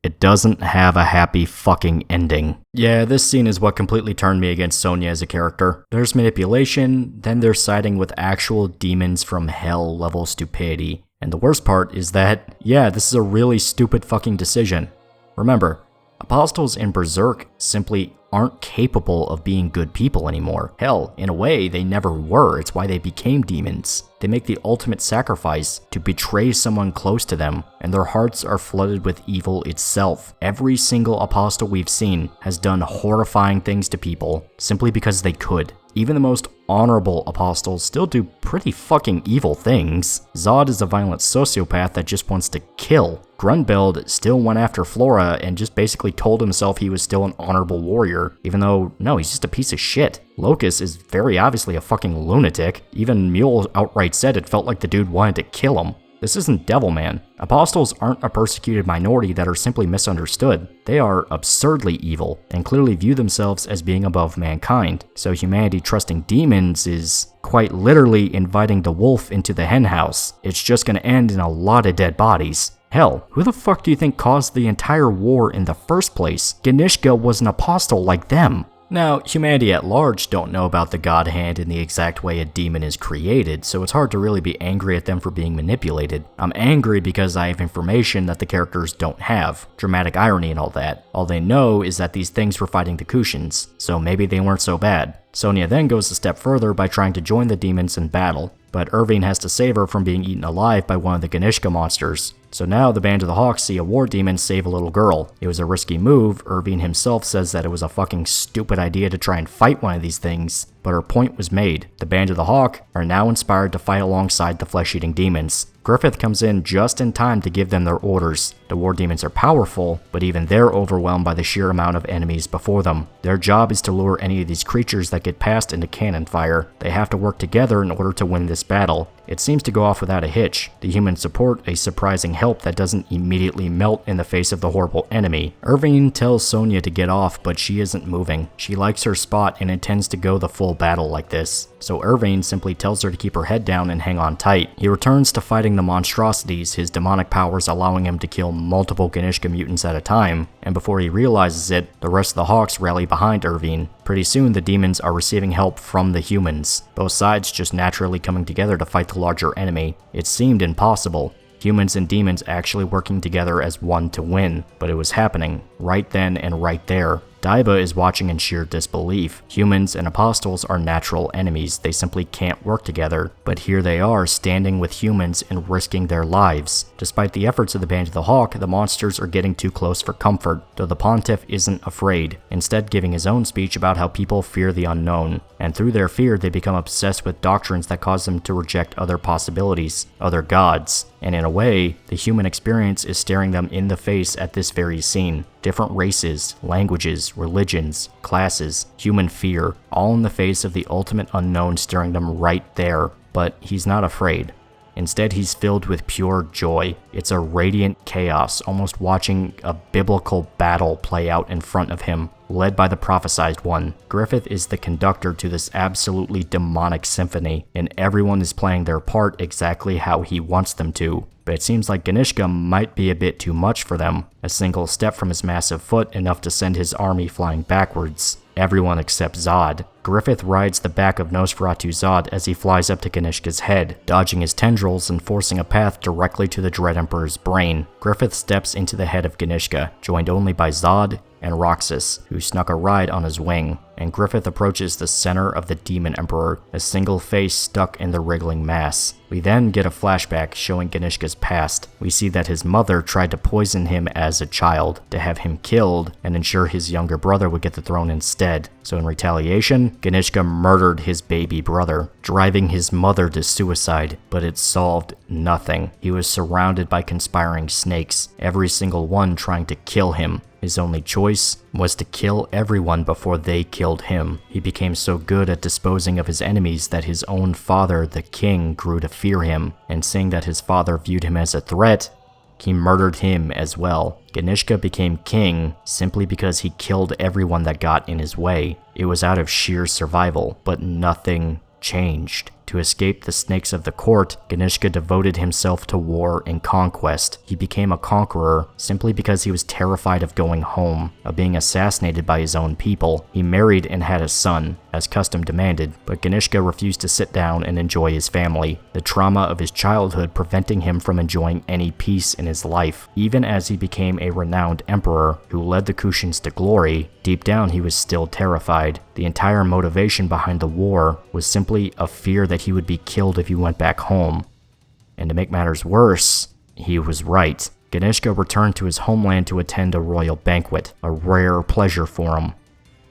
It doesn't have a happy fucking ending. Yeah, this scene is what completely turned me against Sonia as a character. There's manipulation, then there's siding with actual demons from hell level stupidity. And the worst part is that, yeah, this is a really stupid fucking decision. Remember, apostles in Berserk simply aren't capable of being good people anymore. Hell, in a way, they never were. It's why they became demons. They make the ultimate sacrifice to betray someone close to them, and their hearts are flooded with evil itself. Every single apostle we've seen has done horrifying things to people simply because they could. Even the most honorable apostles still do pretty fucking evil things. Zod is a violent sociopath that just wants to kill. Grunbeld still went after Flora and just basically told himself he was still an honorable warrior, even though, no, he's just a piece of shit. Locus is very obviously a fucking lunatic. Even Mule outright said it felt like the dude wanted to kill him. This isn't Devilman. Apostles aren't a persecuted minority that are simply misunderstood. They are absurdly evil, and clearly view themselves as being above mankind. So humanity trusting demons is quite literally inviting the wolf into the henhouse. It's just gonna end in a lot of dead bodies. Hell, who the fuck do you think caused the entire war in the first place? Ganishka was an apostle like them. Now, humanity at large don't know about the God Hand in the exact way a demon is created, so it's hard to really be angry at them for being manipulated. I'm angry because I have information that the characters don't have, dramatic irony and all that. All they know is that these things were fighting the Kushans, so maybe they weren't so bad. Sonya then goes a step further by trying to join the demons in battle, but Irving has to save her from being eaten alive by one of the Ganishka monsters. So now the Band of the Hawks see a war demon save a little girl. It was a risky move. Irving himself says that it was a fucking stupid idea to try and fight one of these things, but her point was made. The Band of the Hawk are now inspired to fight alongside the flesh-eating demons. Griffith comes in just in time to give them their orders. The war demons are powerful, but even they're overwhelmed by the sheer amount of enemies before them. Their job is to lure any of these creatures that get past into cannon fire. They have to work together in order to win this battle. It seems to go off without a hitch. The humans support a surprising help that doesn't immediately melt in the face of the horrible enemy. Irving tells Sonya to get off, but she isn't moving. She likes her spot and intends to go the full battle like this. So Irving simply tells her to keep her head down and hang on tight. He returns to fighting the monstrosities, his demonic powers allowing him to kill multiple Ganishka mutants at a time, and before he realizes it, the rest of the Hawks rally behind Irving. Pretty soon the demons are receiving help from the humans, both sides just naturally coming together to fight the larger enemy. It seemed impossible. Humans and demons actually working together as one to win, but it was happening, right then and right there. Daiba is watching in sheer disbelief. Humans and apostles are natural enemies, they simply can't work together, but here they are standing with humans and risking their lives. Despite the efforts of the Band of the Hawk, the monsters are getting too close for comfort, though the Pontiff isn't afraid, instead giving his own speech about how people fear the unknown, and through their fear they become obsessed with doctrines that cause them to reject other possibilities, other gods. And in a way, the human experience is staring them in the face at this very scene. Different races, languages, religions, classes, human fear, all in the face of the ultimate unknown staring them right there. But he's not afraid. Instead, he's filled with pure joy. It's a radiant chaos, almost watching a biblical battle play out in front of him, led by the prophesied one. Griffith is the conductor to this absolutely demonic symphony, and everyone is playing their part exactly how he wants them to. But it seems like Ganishka might be a bit too much for them. A single step from his massive foot enough to send his army flying backwards. Everyone except Zod. Griffith rides the back of Nosferatu Zod as he flies up to Ganishka's head, dodging his tendrils and forcing a path directly to the Dread Emperor's brain. Griffith steps into the head of Ganishka, joined only by Zod and Roxas, who snuck a ride on his wing, and Griffith approaches the center of the Demon Emperor, a single face stuck in the wriggling mass. We then get a flashback showing Ganishka's past. We see that his mother tried to poison him as a child, to have him killed, and ensure his younger brother would get the throne instead. So in retaliation, Ganishka murdered his baby brother, driving his mother to suicide, but it solved nothing. He was surrounded by conspiring snakes, every single one trying to kill him. His only choice was to kill everyone before they killed him. He became so good at disposing of his enemies that his own father, the king, grew to fear him, and seeing that his father viewed him as a threat, he murdered him as well. Ganishka became king simply because he killed everyone that got in his way. It was out of sheer survival, but nothing changed. To escape the snakes of the court, Ganishka devoted himself to war and conquest. He became a conqueror simply because he was terrified of going home, of being assassinated by his own people. He married and had a son, as custom demanded, but Ganishka refused to sit down and enjoy his family, the trauma of his childhood preventing him from enjoying any peace in his life. Even as he became a renowned emperor who led the Kushans to glory, deep down he was still terrified. The entire motivation behind the war was simply a fear that he would be killed if he went back home. And to make matters worse, he was right. Ganishka returned to his homeland to attend a royal banquet, a rare pleasure for him.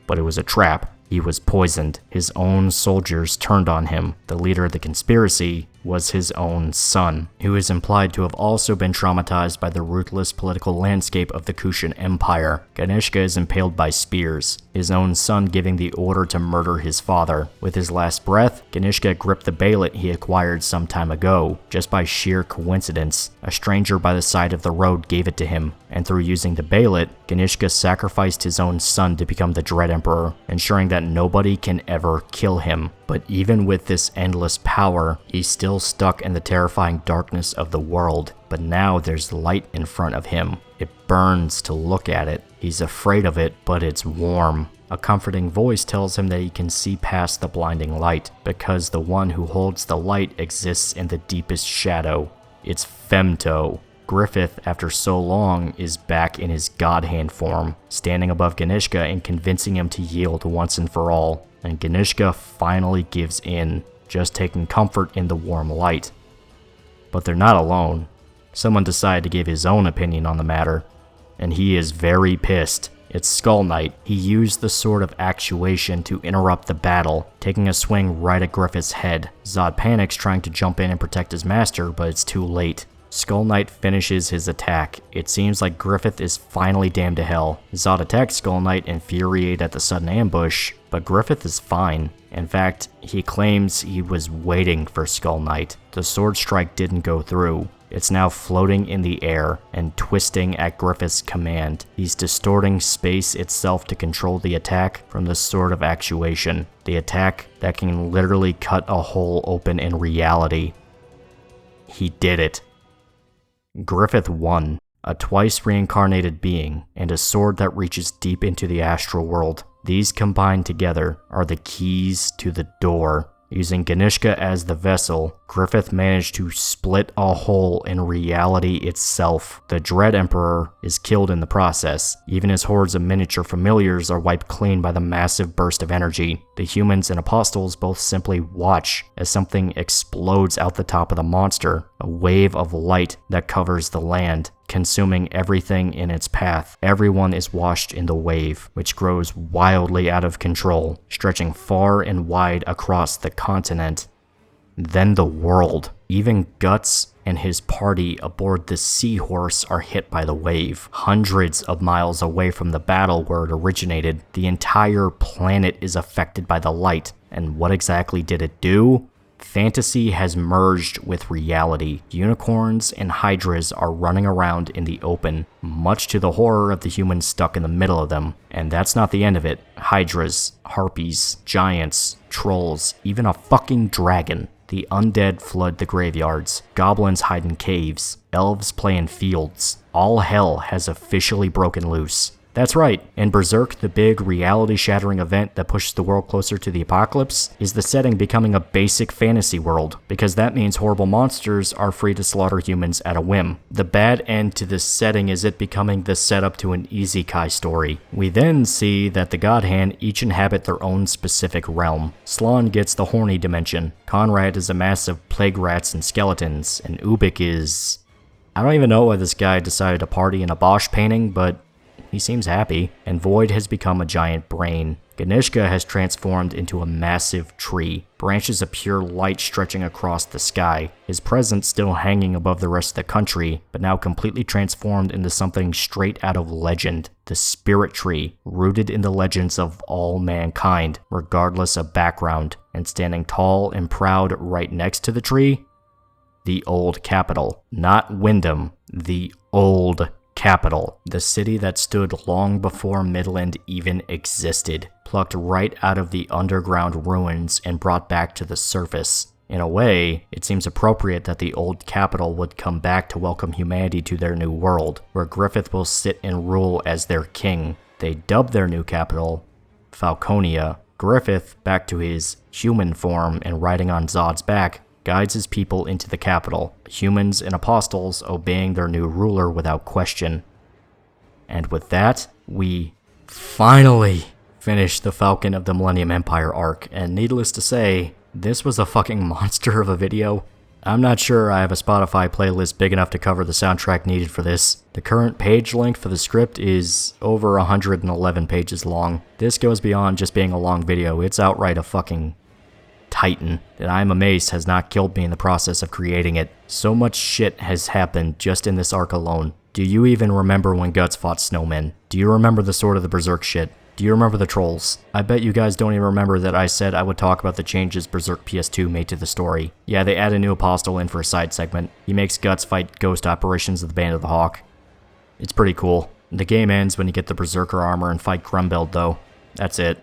But it was a trap. He was poisoned. His own soldiers turned on him. The leader of the conspiracy was his own son, who is implied to have also been traumatized by the ruthless political landscape of the Kushan Empire. Ganishka is impaled by spears, his own son giving the order to murder his father. With his last breath, Ganishka gripped the bailet he acquired some time ago. Just by sheer coincidence, a stranger by the side of the road gave it to him, and through using the bailet, Ganishka sacrificed his own son to become the Dread Emperor, ensuring that nobody can ever kill him. But even with this endless power, he's still stuck in the terrifying darkness of the world. But now there's light in front of him. It burns to look at it. He's afraid of it, but it's warm. A comforting voice tells him that he can see past the blinding light, because the one who holds the light exists in the deepest shadow. It's Femto. Griffith, after so long, is back in his God Hand form, standing above Ganishka and convincing him to yield once and for all. And Ganishka finally gives in, just taking comfort in the warm light. But they're not alone. Someone decided to give his own opinion on the matter, and he is very pissed. It's Skull Knight. He used the Sword of Actuation to interrupt the battle, taking a swing right at Griffith's head. Zod panics, trying to jump in and protect his master, but it's too late. Skull Knight finishes his attack. It seems like Griffith is finally damned to hell. Zod attacks Skull Knight, infuriated at the sudden ambush, but Griffith is fine. In fact, he claims he was waiting for Skull Knight. The sword strike didn't go through. It's now floating in the air and twisting at Griffith's command. He's distorting space itself to control the attack from the Sword of Actuation. The attack that can literally cut a hole open in reality. He did it. Griffith won, a twice reincarnated being, and a sword that reaches deep into the astral world. These combined together are the keys to the door. Using Ganishka as the vessel, Griffith managed to split a hole in reality itself. The Dread Emperor is killed in the process. Even his hordes of miniature familiars are wiped clean by the massive burst of energy. The humans and apostles both simply watch as something explodes out the top of the monster, a wave of light that covers the land, consuming everything in its path. Everyone is washed in the wave, which grows wildly out of control, stretching far and wide across the continent. Then the world. Even Guts and his party aboard the Seahorse are hit by the wave. Hundreds of miles away from the battle where it originated, the entire planet is affected by the light. And what exactly did it do? Fantasy has merged with reality. Unicorns and hydras are running around in the open, much to the horror of the humans stuck in the middle of them. And that's not the end of it. Hydras, harpies, giants, trolls, even a fucking dragon. The undead flood the graveyards. Goblins hide in caves. Elves play in fields. All hell has officially broken loose. That's right, in Berserk, the big reality-shattering event that pushes the world closer to the apocalypse is the setting becoming a basic fantasy world, because that means horrible monsters are free to slaughter humans at a whim. The bad end to this setting is it becoming the setup to an isekai story. We then see that the God Hand each inhabit their own specific realm. Slan gets the horny dimension, Conrad is a mass of plague rats and skeletons, and Ubik is... I don't even know why this guy decided to party in a Bosch painting, but he seems happy, and Void has become a giant brain. Ganishka has transformed into a massive tree, branches of pure light stretching across the sky, his presence still hanging above the rest of the country, but now completely transformed into something straight out of legend. The Spirit Tree, rooted in the legends of all mankind, regardless of background, and standing tall and proud right next to the tree, the Old Capital. Not Wyndham, the Old Capital, the city that stood long before Midland even existed, plucked right out of the underground ruins and brought back to the surface. In a way, it seems appropriate that the old capital would come back to welcome humanity to their new world, where Griffith will sit and rule as their king. They dub their new capital Falconia. Griffith, back to his human form and riding on Zod's back, guides his people into the capital, humans and apostles obeying their new ruler without question. And with that, we finally finished the Falcon of the Millennium Empire arc, and needless to say, this was a fucking monster of a video. I'm not sure I have a Spotify playlist big enough to cover the soundtrack needed for this. The current page length for the script is over 111 pages long. This goes beyond just being a long video, it's outright a fucking titan that I'm amazed has not killed me in the process of creating it. So much shit has happened just in this arc alone. Do you even remember when Guts fought snowmen? Do you remember the Sword of the Berserk shit? Do you remember the trolls? I bet you guys don't even remember that I said I would talk about the changes Berserk PS2 made to the story. Yeah, they add a new apostle in for a side segment. He makes Guts fight ghost operations of the Band of the Hawk. It's pretty cool. The game ends when you get the Berserker armor and fight Grumbeld though. That's it.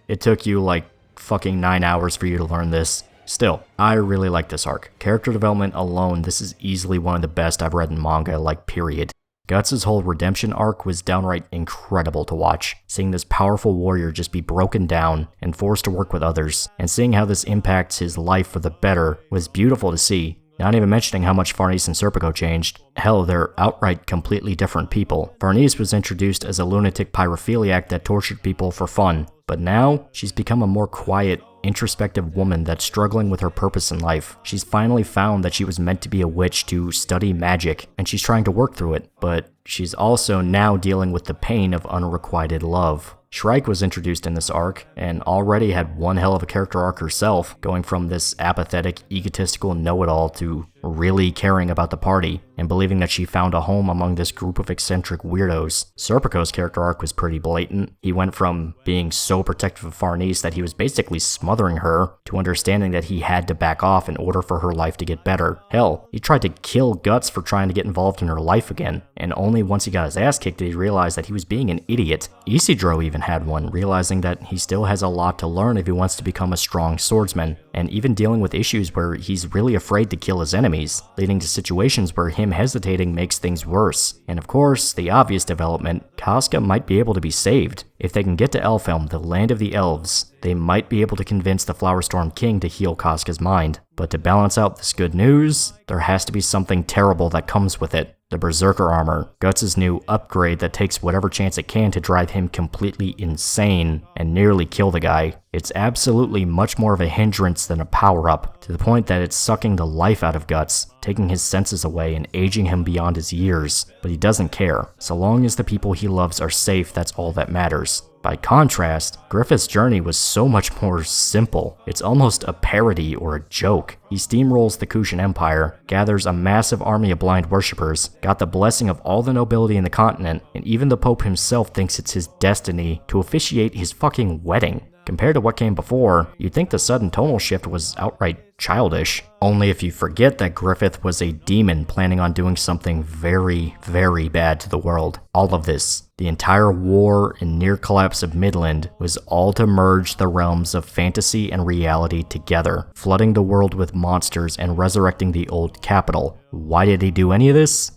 It took you like fucking 9 hours for you to learn this. Still, I really like this arc. Character development alone, this is easily one of the best I've read in manga, like period. Guts' whole redemption arc was downright incredible to watch, seeing this powerful warrior just be broken down and forced to work with others, and seeing how this impacts his life for the better was beautiful to see. Not even mentioning how much Farnese and Serpico changed. Hell, they're outright completely different people. Farnese was introduced as a lunatic pyrophiliac that tortured people for fun, but now she's become a more quiet, introspective woman that's struggling with her purpose in life. She's finally found that she was meant to be a witch to study magic, and she's trying to work through it, but she's also now dealing with the pain of unrequited love. Shrike was introduced in this arc, and already had one hell of a character arc herself, going from this apathetic, egotistical know-it-all to really caring about the party, and believing that she found a home among this group of eccentric weirdos. Serpico's character arc was pretty blatant. He went from being so protective of Farnese that he was basically smothering her, to understanding that he had to back off in order for her life to get better. Hell, he tried to kill Guts for trying to get involved in her life again, and only once he got his ass kicked did he realize that he was being an idiot. Isidro even had one, realizing that he still has a lot to learn if he wants to become a strong swordsman, and even dealing with issues where he's really afraid to kill his enemies, leading to situations where him hesitating makes things worse. And of course, the obvious development, Casca might be able to be saved. If they can get to Elfhelm, the land of the elves, they might be able to convince the Flowerstorm King to heal Casca's mind. But to balance out this good news, there has to be something terrible that comes with it. The Berserker armor, Guts' new upgrade that takes whatever chance it can to drive him completely insane and nearly kill the guy. It's absolutely much more of a hindrance than a power-up, to the point that it's sucking the life out of Guts, taking his senses away and aging him beyond his years. But he doesn't care. So long as the people he loves are safe, that's all that matters. By contrast, Griffith's journey was so much more simple. It's almost a parody or a joke. He steamrolls the Kushan Empire, gathers a massive army of blind worshippers, got the blessing of all the nobility in the continent, and even the Pope himself thinks it's his destiny to officiate his fucking wedding. Compared to what came before, you'd think the sudden tonal shift was outright childish. Only if you forget that Griffith was a demon planning on doing something very, very bad to the world. All of this, the entire war and near collapse of Midland, was all to merge the realms of fantasy and reality together, flooding the world with monsters and resurrecting the old capital. Why did he do any of this?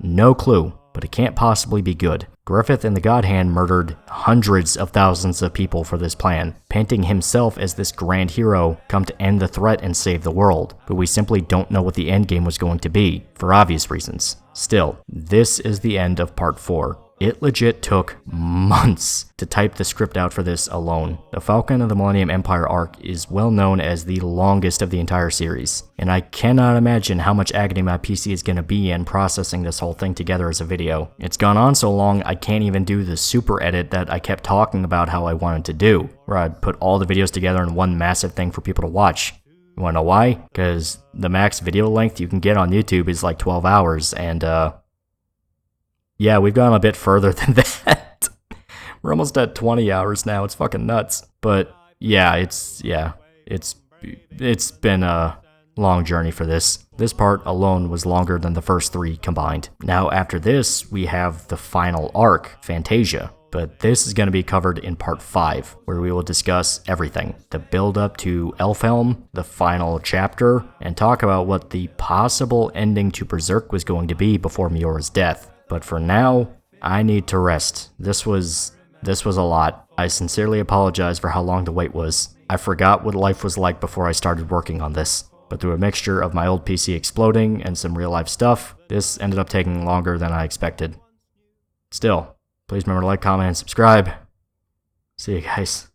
No clue, but it can't possibly be good. Griffith and the God Hand murdered hundreds of thousands of people for this plan, painting himself as this grand hero come to end the threat and save the world, but we simply don't know what the endgame was going to be, for obvious reasons. Still, this is the end of part 4. It legit took months to type the script out for this alone. The Falcon of the Millennium Empire arc is well known as the longest of the entire series, and I cannot imagine how much agony my PC is going to be in processing this whole thing together as a video. It's gone on so long I can't even do the super edit that I kept talking about how I wanted to do, where I'd put all the videos together in one massive thing for people to watch. You wanna know why? Because the max video length you can get on YouTube is like 12 hours, and yeah, we've gone a bit further than that. We're almost at 20 hours now. It's fucking nuts. But yeah, it's been a long journey for this. This part alone was longer than the first 3 combined. Now after this, we have the final arc, Fantasia. But this is going to be covered in part 5, where we will discuss everything. The build up to Elfhelm, the final chapter, and talk about what the possible ending to Berserk was going to be before Miora's death. But for now, I need to rest. This was a lot. I sincerely apologize for how long the wait was. I forgot what life was like before I started working on this. But through a mixture of my old PC exploding and some real life stuff, this ended up taking longer than I expected. Still, please remember to like, comment, and subscribe. See you guys.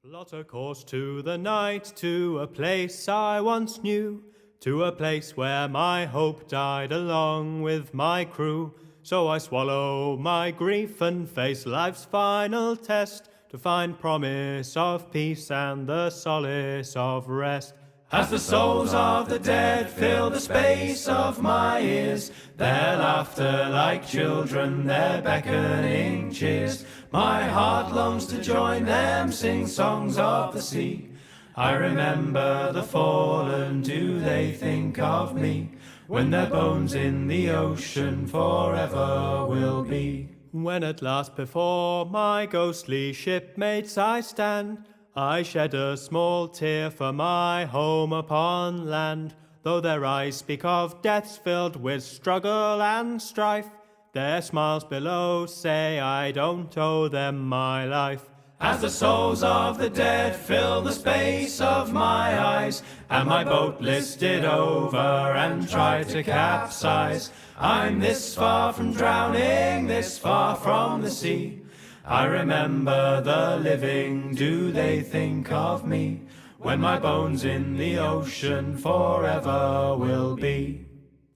Plot a course to the night, to a place I once knew, to a place where my hope died along with my crew. So I swallow my grief and face life's final test, to find promise of peace and the solace of rest. As the souls of the dead fill the space of my ears, their laughter like children, their beckoning cheers, my heart longs to join them, sing songs of the sea. I remember the fallen, do they think of me, when their bones in the ocean forever will be? When at last before my ghostly shipmates I stand, I shed a small tear for my home upon land. Though their eyes speak of deaths filled with struggle and strife, their smiles below say I don't owe them my life. As the souls of the dead fill the space of my eyes, and my boat listed over and tried to capsize, I'm this far from drowning, this far from the sea. I remember the living, do they think of me, when my bones in the ocean forever will be?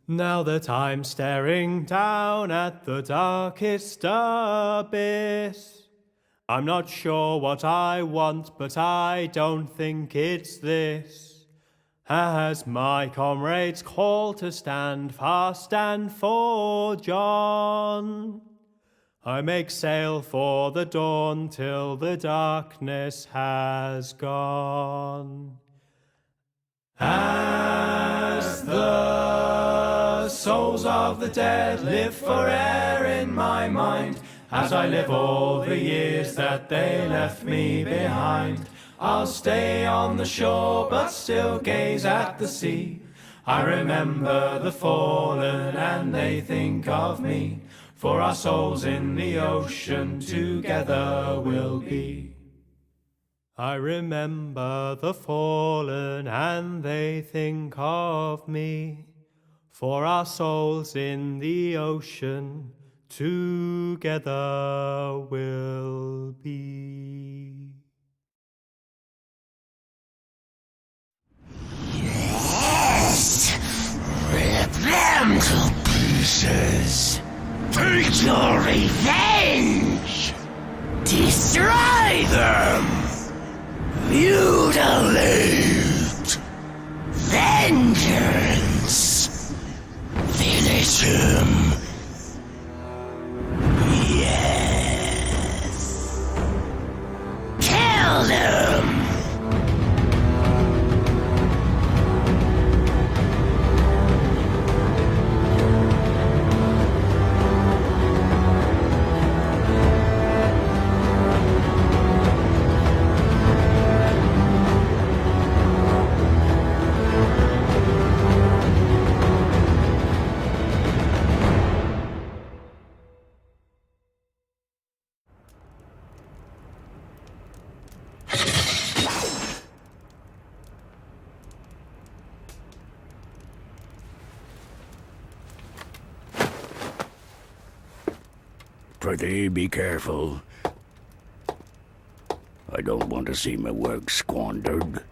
Now that I'm staring down at the darkest abyss, I'm not sure what I want, but I don't think it's this. As my comrades call to stand fast and for John, I make sail for the dawn till the darkness has gone. As the souls of the dead live forever in my mind, as I live all the years that they left me behind, I'll stay on the shore but still gaze at the sea. I remember the fallen and they think of me, for our souls in the ocean together will be. I remember the fallen and they think of me, for our souls in the ocean together will be. Yes! Rip them to pieces! Take your revenge! Destroy them! Mutilate! Vengeance! Finish him! Yes! Kill them! Prithee, be careful. I don't want to see my work squandered.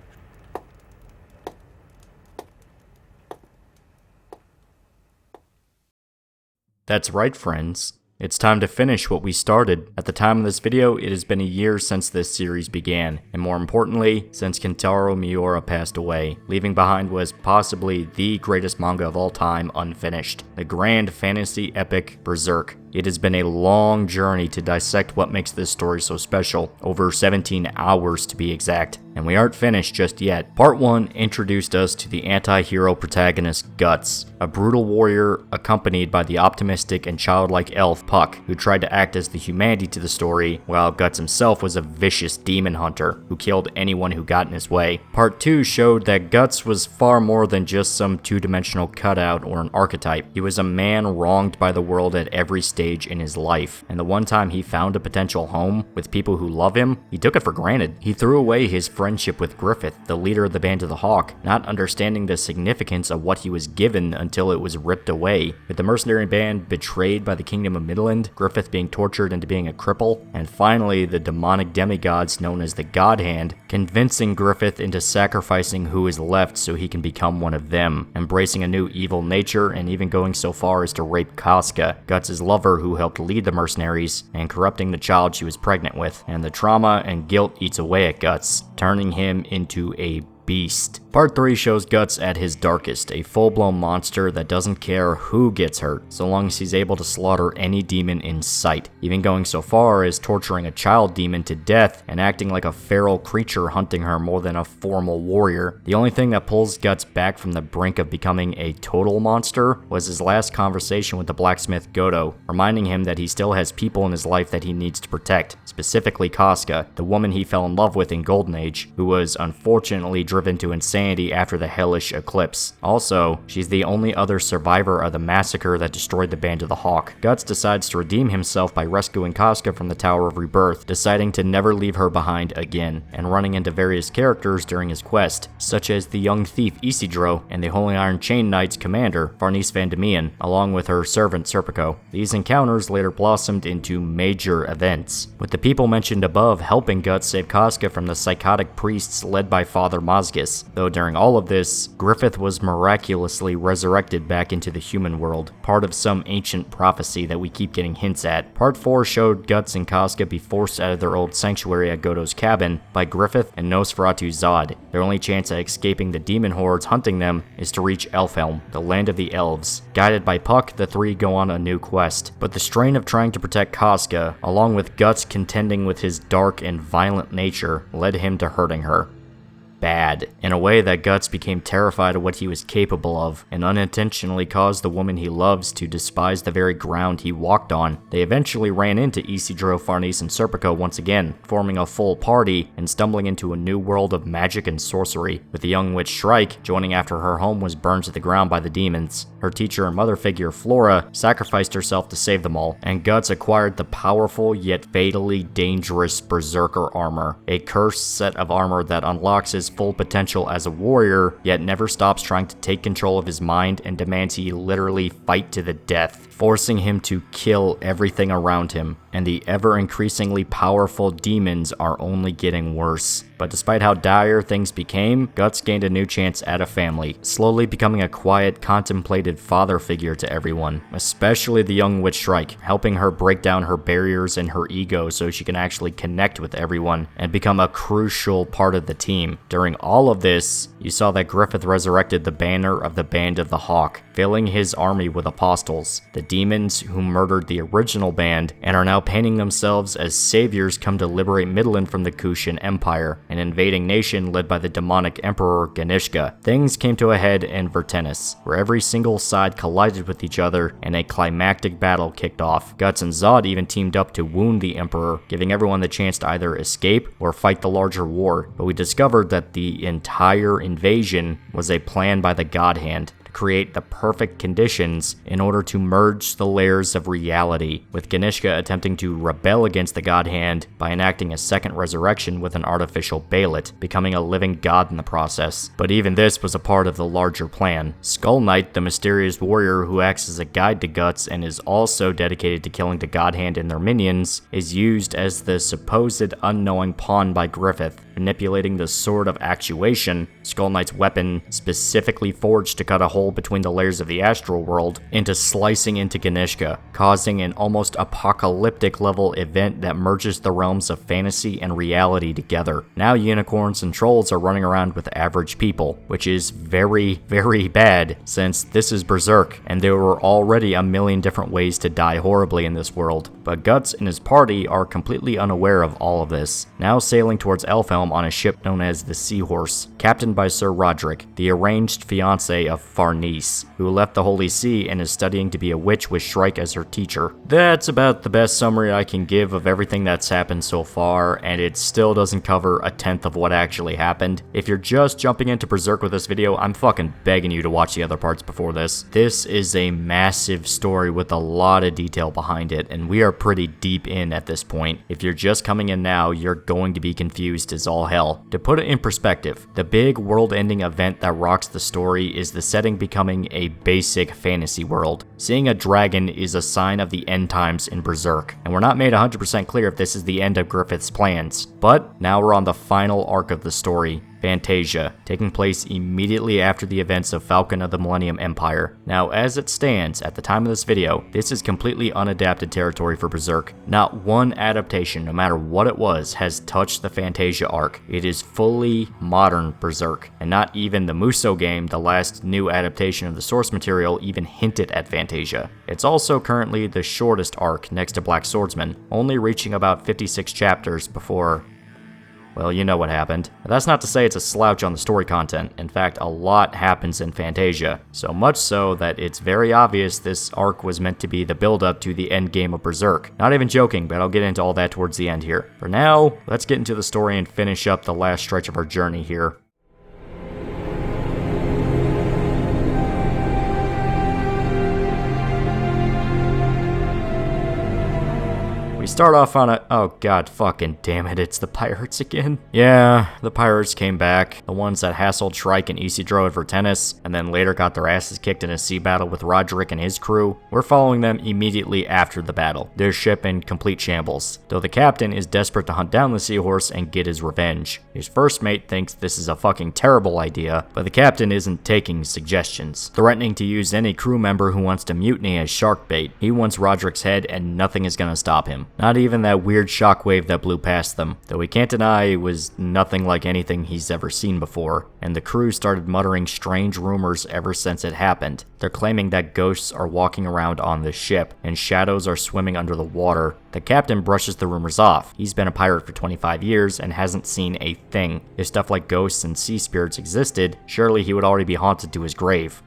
That's right, friends. It's time to finish what we started. At the time of this video, it has been a year since this series began, and more importantly, since Kentaro Miura passed away, leaving behind what is possibly the greatest manga of all time unfinished, the grand fantasy epic Berserk. It has been a long journey to dissect what makes this story so special, over 17 hours to be exact. And we aren't finished just yet. Part 1 introduced us to the anti-hero protagonist Guts, a brutal warrior accompanied by the optimistic and childlike elf Puck, who tried to act as the humanity to the story, while Guts himself was a vicious demon hunter who killed anyone who got in his way. Part 2 showed that Guts was far more than just some two-dimensional cutout or an archetype. He was a man wronged by the world at every stage in his life, and the one time he found a potential home with people who love him, he took it for granted. He threw away his friendship with Griffith, the leader of the Band of the Hawk, not understanding the significance of what he was given until it was ripped away. With the mercenary band betrayed by the Kingdom of Midland, Griffith being tortured into being a cripple, and finally the demonic demigods known as the God Hand, convincing Griffith into sacrificing who is left so he can become one of them, embracing a new evil nature and even going so far as to rape Casca, Guts' lover who helped lead the mercenaries, and corrupting the child she was pregnant with. And the trauma and guilt eats away at Guts, turning him into a beast. Part 3 shows Guts at his darkest, a full-blown monster that doesn't care who gets hurt, so long as he's able to slaughter any demon in sight, even going so far as torturing a child demon to death and acting like a feral creature hunting her more than a formal warrior. The only thing that pulls Guts back from the brink of becoming a total monster was his last conversation with the blacksmith Godo, reminding him that he still has people in his life that he needs to protect, specifically Casca, the woman he fell in love with in Golden Age, who was unfortunately driven to insanity after the hellish eclipse. Also, she's the only other survivor of the massacre that destroyed the Band of the Hawk. Guts decides to redeem himself by rescuing Casca from the Tower of Rebirth, deciding to never leave her behind again, and running into various characters during his quest, such as the young thief Isidro and the Holy Iron Chain Knight's commander, Farnese Van Demian, along with her servant Serpico. These encounters later blossomed into major events, with the people mentioned above helping Guts save Casca from the psychotic priests led by Father Mazgus, though during all of this, Griffith was miraculously resurrected back into the human world, part of some ancient prophecy that we keep getting hints at. Part 4 showed Guts and Casca be forced out of their old sanctuary at Godo's cabin by Griffith and Nosferatu Zod. Their only chance at escaping the demon hordes hunting them is to reach Elfhelm, the land of the elves. Guided by Puck, the three go on a new quest, but the strain of trying to protect Casca, along with Guts contending with his dark and violent nature, led him to hurting her. Bad, in a way that Guts became terrified of what he was capable of, and unintentionally caused the woman he loves to despise the very ground he walked on. They eventually ran into Isidro, Farnese, and Serpico once again, forming a full party and stumbling into a new world of magic and sorcery, with the young witch Shrike joining after her home was burned to the ground by the demons. Her teacher and mother figure Flora sacrificed herself to save them all, and Guts acquired the powerful yet fatally dangerous Berserker armor, a cursed set of armor that unlocks his full potential as a warrior, yet never stops trying to take control of his mind and demands he literally fight to the death, forcing him to kill everything around him. And the ever-increasingly powerful demons are only getting worse. But despite how dire things became, Guts gained a new chance at a family, slowly becoming a quiet, contemplated father figure to everyone, especially the young witch Shrike, helping her break down her barriers and her ego so she can actually connect with everyone and become a crucial part of the team. During all of this, you saw that Griffith resurrected the banner of the Band of the Hawk, filling his army with apostles, the demons who murdered the original band and are now painting themselves as saviors come to liberate Midland from the Kushan Empire, an invading nation led by the demonic emperor Ganishka. Things came to a head in Vertenis, where every single side collided with each other and a climactic battle kicked off. Guts and Zod even teamed up to wound the emperor, giving everyone the chance to either escape or fight the larger war. But we discovered that the entire invasion was a plan by the God Hand, create the perfect conditions in order to merge the layers of reality, with Ganishka attempting to rebel against the God Hand by enacting a second resurrection with an artificial Baalit, becoming a living god in the process. But even this was a part of the larger plan. Skull Knight, the mysterious warrior who acts as a guide to Guts and is also dedicated to killing the God Hand and their minions, is used as the supposed unknowing pawn by Griffith, who manipulating the Sword of Actuation, Skull Knight's weapon specifically forged to cut a hole between the layers of the astral world, into slicing into Ganishka, causing an almost apocalyptic level event that merges the realms of fantasy and reality together. Now unicorns and trolls are running around with average people, which is very, very bad since this is Berserk, and there were already a million different ways to die horribly in this world. But Guts and his party are completely unaware of all of this, now sailing towards Elfhelm on a ship known as the Seahorse, captained by Sir Roderick, the arranged fiancé of Farnese, who left the Holy See and is studying to be a witch with Shrike as her teacher. That's about the best summary I can give of everything that's happened so far, and it still doesn't cover a tenth of what actually happened. If you're just jumping into Berserk with this video, I'm fucking begging you to watch the other parts before this. This is a massive story with a lot of detail behind it, and we are pretty deep in at this point. If you're just coming in now, you're going to be confused as all hell. To put it in perspective, the big world-ending event that rocks the story is the setting becoming a basic fantasy world. Seeing a dragon is a sign of the end times in Berserk, and we're not made 100% clear if this is the end of Griffith's plans. But now we're on the final arc of the story, Fantasia, taking place immediately after the events of Falcon of the Millennium Empire. Now, as it stands, at the time of this video, this is completely unadapted territory for Berserk. Not one adaptation, no matter what it was, has touched the Fantasia arc. It is fully modern Berserk, and not even the Muso game, the last new adaptation of the source material, even hinted at Fantasia. It's also currently the shortest arc next to Blackswordsman, only reaching about 56 chapters before... well, you know what happened. That's not to say it's a slouch on the story content. In fact, a lot happens in Fantasia. So much so that it's very obvious this arc was meant to be the build-up to the end game of Berserk. Not even joking, but I'll get into all that towards the end here. For now, let's get into the story and finish up the last stretch of our journey here. We start off on a... oh god fucking damn it, it's the pirates again. Yeah, the pirates came back. The ones that hassled Shrike and Isidro at Vertennis, and then later got their asses kicked in a sea battle with Roderick and his crew. We're following them immediately after the battle, their ship in complete shambles, though the captain is desperate to hunt down the Seahorse and get his revenge. His first mate thinks this is a fucking terrible idea, but the captain isn't taking suggestions, threatening to use any crew member who wants to mutiny as shark bait. He wants Roderick's head and nothing is gonna stop him. Not even that weird shockwave that blew past them, though we can't deny it was nothing like anything he's ever seen before, and the crew started muttering strange rumors ever since it happened. They're claiming that ghosts are walking around on the ship, and shadows are swimming under the water. The captain brushes the rumors off. He's been a pirate for 25 years and hasn't seen a thing. If stuff like ghosts and sea spirits existed, surely he would already be haunted to his grave.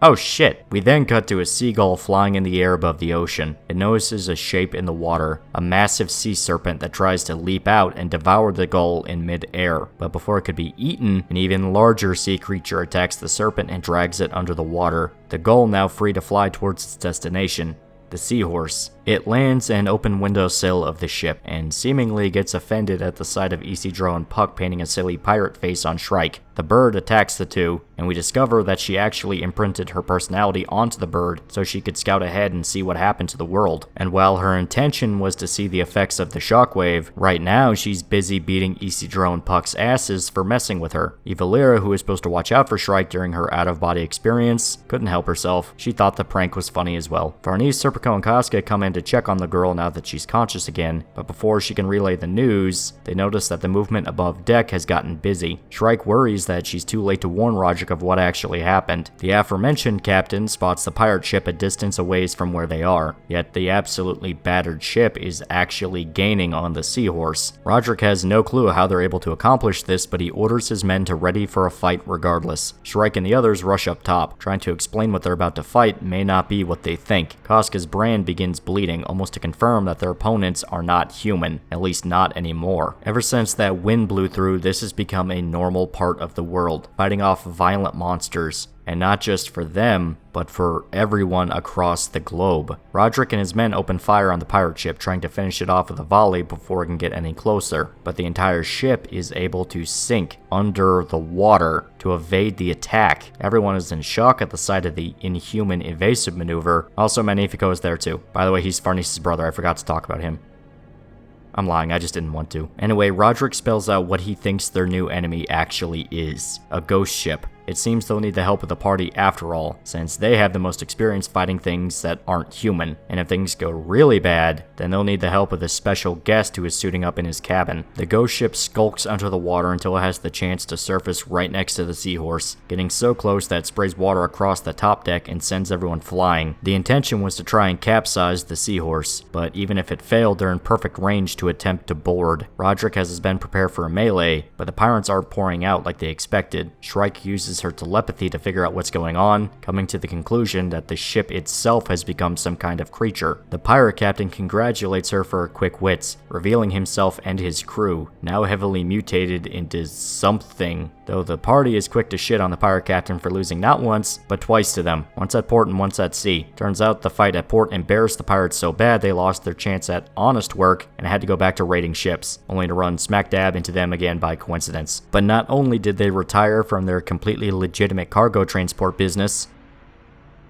Oh shit. We then cut to a seagull flying in the air above the ocean. It notices a shape in the water, a massive sea serpent that tries to leap out and devour the gull in mid-air. But before it could be eaten, an even larger sea creature attacks the serpent and drags it under the water. The gull, now free to fly towards its destination, the Seahorse. It lands an open windowsill of the ship, and seemingly gets offended at the sight of Isidro and Puck painting a silly pirate face on Shrike. The bird attacks the two, and we discover that she actually imprinted her personality onto the bird so she could scout ahead and see what happened to the world. And while her intention was to see the effects of the shockwave, right now she's busy beating Isidro and Puck's asses for messing with her. Evalira, who was supposed to watch out for Shrike during her out-of-body experience, couldn't help herself. She thought the prank was funny as well. Farnese, Serpico, and Casca come in to check on the girl now that she's conscious again, but before she can relay the news, they notice that the movement above deck has gotten busy. Shrike worries that she's too late to warn Roderick of what actually happened. The aforementioned captain spots the pirate ship a distance away from where they are, yet the absolutely battered ship is actually gaining on the Seahorse. Roderick has no clue how they're able to accomplish this, but he orders his men to ready for a fight regardless. Shrike and the others rush up top, trying to explain what they're about to fight may not be what they think. Casca's brand begins bleeding, almost to confirm that their opponents are not human, at least not anymore. Ever since that wind blew through, this has become a normal part of the world, fighting off violent monsters. And not just for them, but for everyone across the globe. Roderick and his men open fire on the pirate ship, trying to finish it off with a volley before it can get any closer. But the entire ship is able to sink under the water to evade the attack. Everyone is in shock at the sight of the inhuman evasive maneuver. Also, Magnifico is there too. By the way, he's Farnese's brother. I forgot to talk about him. I'm lying, I just didn't want to. Anyway, Roderick spells out what he thinks their new enemy actually is. A ghost ship. It seems they'll need the help of the party after all, since they have the most experience fighting things that aren't human, and if things go really bad, then they'll need the help of this special guest who is suiting up in his cabin. The ghost ship skulks under the water until it has the chance to surface right next to the seahorse, getting so close that it sprays water across the top deck and sends everyone flying. The intention was to try and capsize the seahorse, but even if it failed, they're in perfect range to attempt to board. Roderick has his men prepared for a melee, but the pirates aren't pouring out like they expected. Shrike uses her telepathy to figure out what's going on, coming to the conclusion that the ship itself has become some kind of creature. The pirate captain congratulates her for her quick wits, revealing himself and his crew, now heavily mutated into something, though the party is quick to shit on the pirate captain for losing not once, but twice to them, once at port and once at sea. Turns out the fight at port embarrassed the pirates so bad they lost their chance at honest work and had to go back to raiding ships, only to run smack dab into them again by coincidence. But not only did they retire from their completely legitimate cargo transport business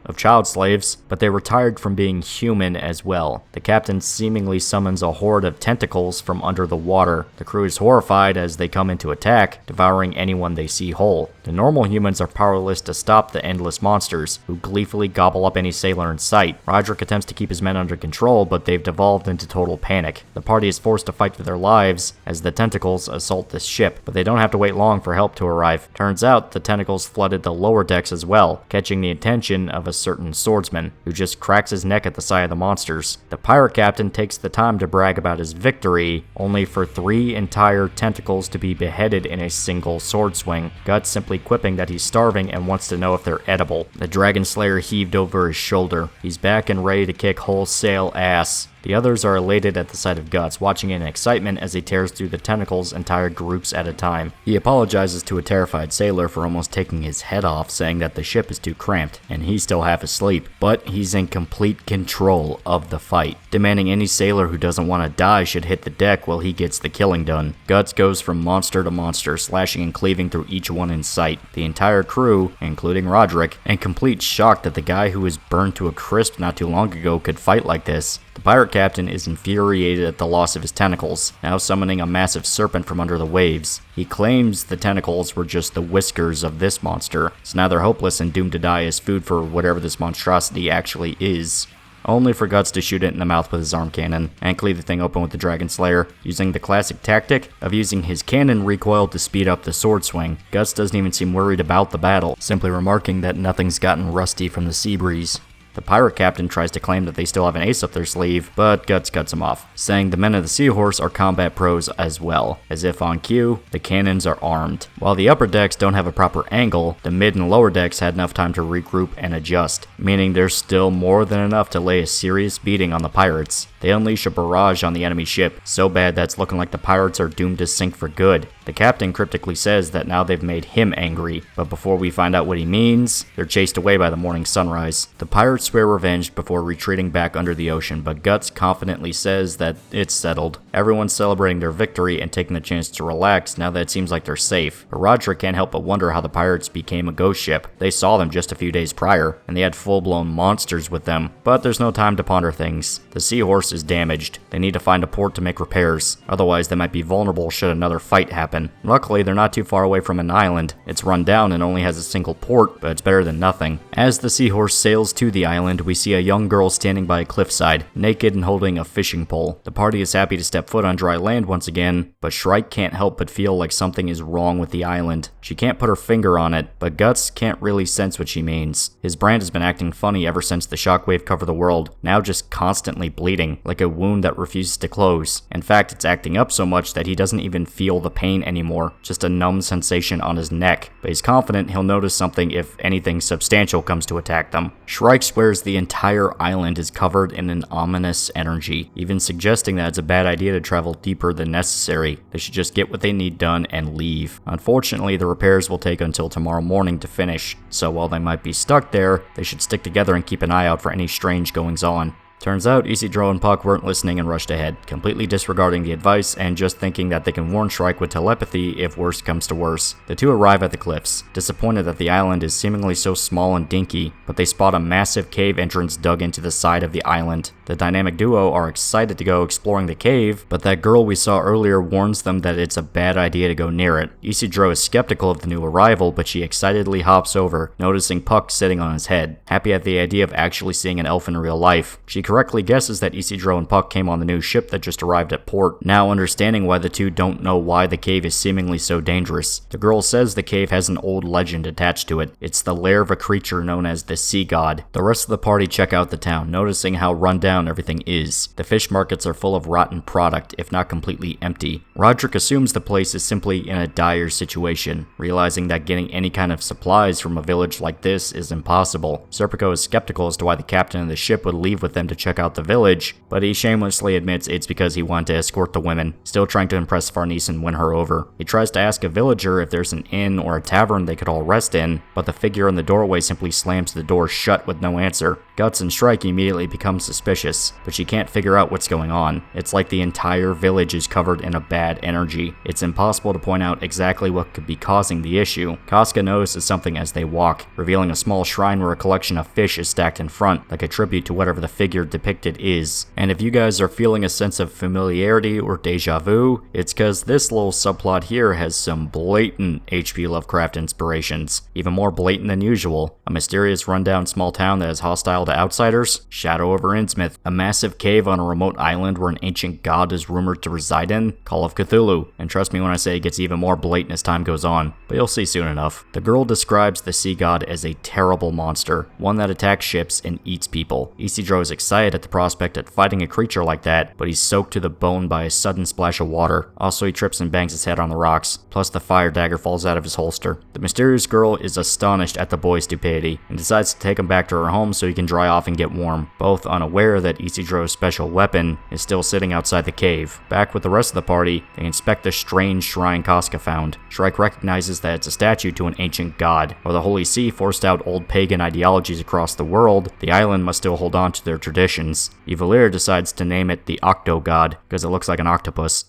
of child slaves, but they retired from being human as well. The captain seemingly summons a horde of tentacles from under the water. The crew is horrified as they come into attack, devouring anyone they see whole. The normal humans are powerless to stop the endless monsters, who gleefully gobble up any sailor in sight. Roderick attempts to keep his men under control, but they've devolved into total panic. The party is forced to fight for their lives as the tentacles assault the ship, but they don't have to wait long for help to arrive. Turns out the tentacles flooded the lower decks as well, catching the attention of a certain swordsman, who just cracks his neck at the sight of the monsters. The pirate captain takes the time to brag about his victory, only for 3 entire tentacles to be beheaded in a single sword swing. Guts simply quipping that he's starving and wants to know if they're edible. The dragon slayer heaved over his shoulder. He's back and ready to kick wholesale ass. The others are elated at the sight of Guts, watching in excitement as he tears through the tentacles entire groups at a time. He apologizes to a terrified sailor for almost taking his head off, saying that the ship is too cramped, and he's still half asleep, but he's in complete control of the fight, demanding any sailor who doesn't want to die should hit the deck while he gets the killing done. Guts goes from monster to monster, slashing and cleaving through each one in sight. The entire crew, including Roderick, in complete shock that the guy who was burned to a crisp not too long ago could fight like this. The pirate captain is infuriated at the loss of his tentacles, now summoning a massive serpent from under the waves. He claims the tentacles were just the whiskers of this monster, so now they're hopeless and doomed to die as food for whatever this monstrosity actually is. Only for Guts to shoot it in the mouth with his arm cannon, and cleave the thing open with the Dragon Slayer, using the classic tactic of using his cannon recoil to speed up the sword swing. Guts doesn't even seem worried about the battle, simply remarking that nothing's gotten rusty from the sea breeze. The pirate captain tries to claim that they still have an ace up their sleeve, but Guts cuts him off, saying the men of the Seahorse are combat pros as well, as if on cue, the cannons are armed. While the upper decks don't have a proper angle, the mid and lower decks had enough time to regroup and adjust, meaning there's still more than enough to lay a serious beating on the pirates. They unleash a barrage on the enemy ship, so bad that it's looking like the pirates are doomed to sink for good. The captain cryptically says that now they've made him angry, but before we find out what he means, they're chased away by the morning sunrise. The pirates swear revenge before retreating back under the ocean, but Guts confidently says that it's settled. Everyone's celebrating their victory and taking the chance to relax now that it seems like they're safe. But Roderick can't help but wonder how the pirates became a ghost ship. They saw them just a few days prior, and they had full-blown monsters with them. But there's no time to ponder things. The Seahorse is damaged. They need to find a port to make repairs, otherwise they might be vulnerable should another fight happen. Luckily, they're not too far away from an island. It's run down and only has a single port, but it's better than nothing. As the Seahorse sails to the island, we see a young girl standing by a cliffside, naked and holding a fishing pole. The party is happy to step foot on dry land once again, but Shrike can't help but feel like something is wrong with the island. She can't put her finger on it, but Guts can't really sense what she means. His brand has been acting funny ever since the shockwave covered the world, now just constantly bleeding, like a wound that refuses to close. In fact, it's acting up so much that he doesn't even feel the pain anymore, just a numb sensation on his neck, but he's confident he'll notice something if anything substantial comes to attack them. Shrike swears the entire island is covered in an ominous energy, even suggesting that it's a bad idea to travel deeper than necessary. They should just get what they need done and leave. Unfortunately, the repairs will take until tomorrow morning to finish, so while they might be stuck there, they should stick together and keep an eye out for any strange goings-on. Turns out Isidro and Puck weren't listening and rushed ahead, completely disregarding the advice and just thinking that they can warn Shrike with telepathy if worse comes to worse. The two arrive at the cliffs, disappointed that the island is seemingly so small and dinky, but they spot a massive cave entrance dug into the side of the island. The dynamic duo are excited to go exploring the cave, but that girl we saw earlier warns them that it's a bad idea to go near it. Isidro is skeptical of the new arrival, but she excitedly hops over, noticing Puck sitting on his head. Happy at the idea of actually seeing an elf in real life, she correctly guesses that Isidro and Puck came on the new ship that just arrived at port, now understanding why the two don't know why the cave is seemingly so dangerous. The girl says the cave has an old legend attached to it. It's the lair of a creature known as the Sea God. The rest of the party check out the town, noticing how run down everything is. The fish markets are full of rotten product, if not completely empty. Roderick assumes the place is simply in a dire situation, realizing that getting any kind of supplies from a village like this is impossible. Serpico is skeptical as to why the captain of the ship would leave with them to check out the village, but he shamelessly admits it's because he wanted to escort the women, still trying to impress Farnese and win her over. He tries to ask a villager if there's an inn or a tavern they could all rest in, but the figure in the doorway simply slams the door shut with no answer. Guts and Shrike immediately become suspicious, but she can't figure out what's going on. It's like the entire village is covered in a bad energy. It's impossible to point out exactly what could be causing the issue. Casca notices something as they walk, revealing a small shrine where a collection of fish is stacked in front, like a tribute to whatever the figure depicted is. And if you guys are feeling a sense of familiarity or deja vu, it's cause this little subplot here has some blatant H.P. Lovecraft inspirations, even more blatant than usual. A mysterious rundown small town that is hostile to outsiders, Shadow over Innsmouth, a massive cave on a remote island where an ancient god is rumored to reside in, Call of Cthulhu, and trust me when I say it gets even more blatant as time goes on, but you'll see soon enough. The girl describes the sea god as a terrible monster, one that attacks ships and eats people. Isidro is excited at the prospect of fighting a creature like that, but he's soaked to the bone by a sudden splash of water. Also, he trips and bangs his head on the rocks, plus the fire dagger falls out of his holster. The mysterious girl is astonished at the boy's stupidity, and decides to take him back to her home so he can dry off and get warm, both unaware that Isidro's special weapon is still sitting outside the cave. Back with the rest of the party, they inspect the strange shrine Casca found. Shrike recognizes that it's a statue to an ancient god. While the Holy See forced out old pagan ideologies across the world, the island must still hold on to their traditions. Evilira decides to name it the Octo God, because it looks like an octopus.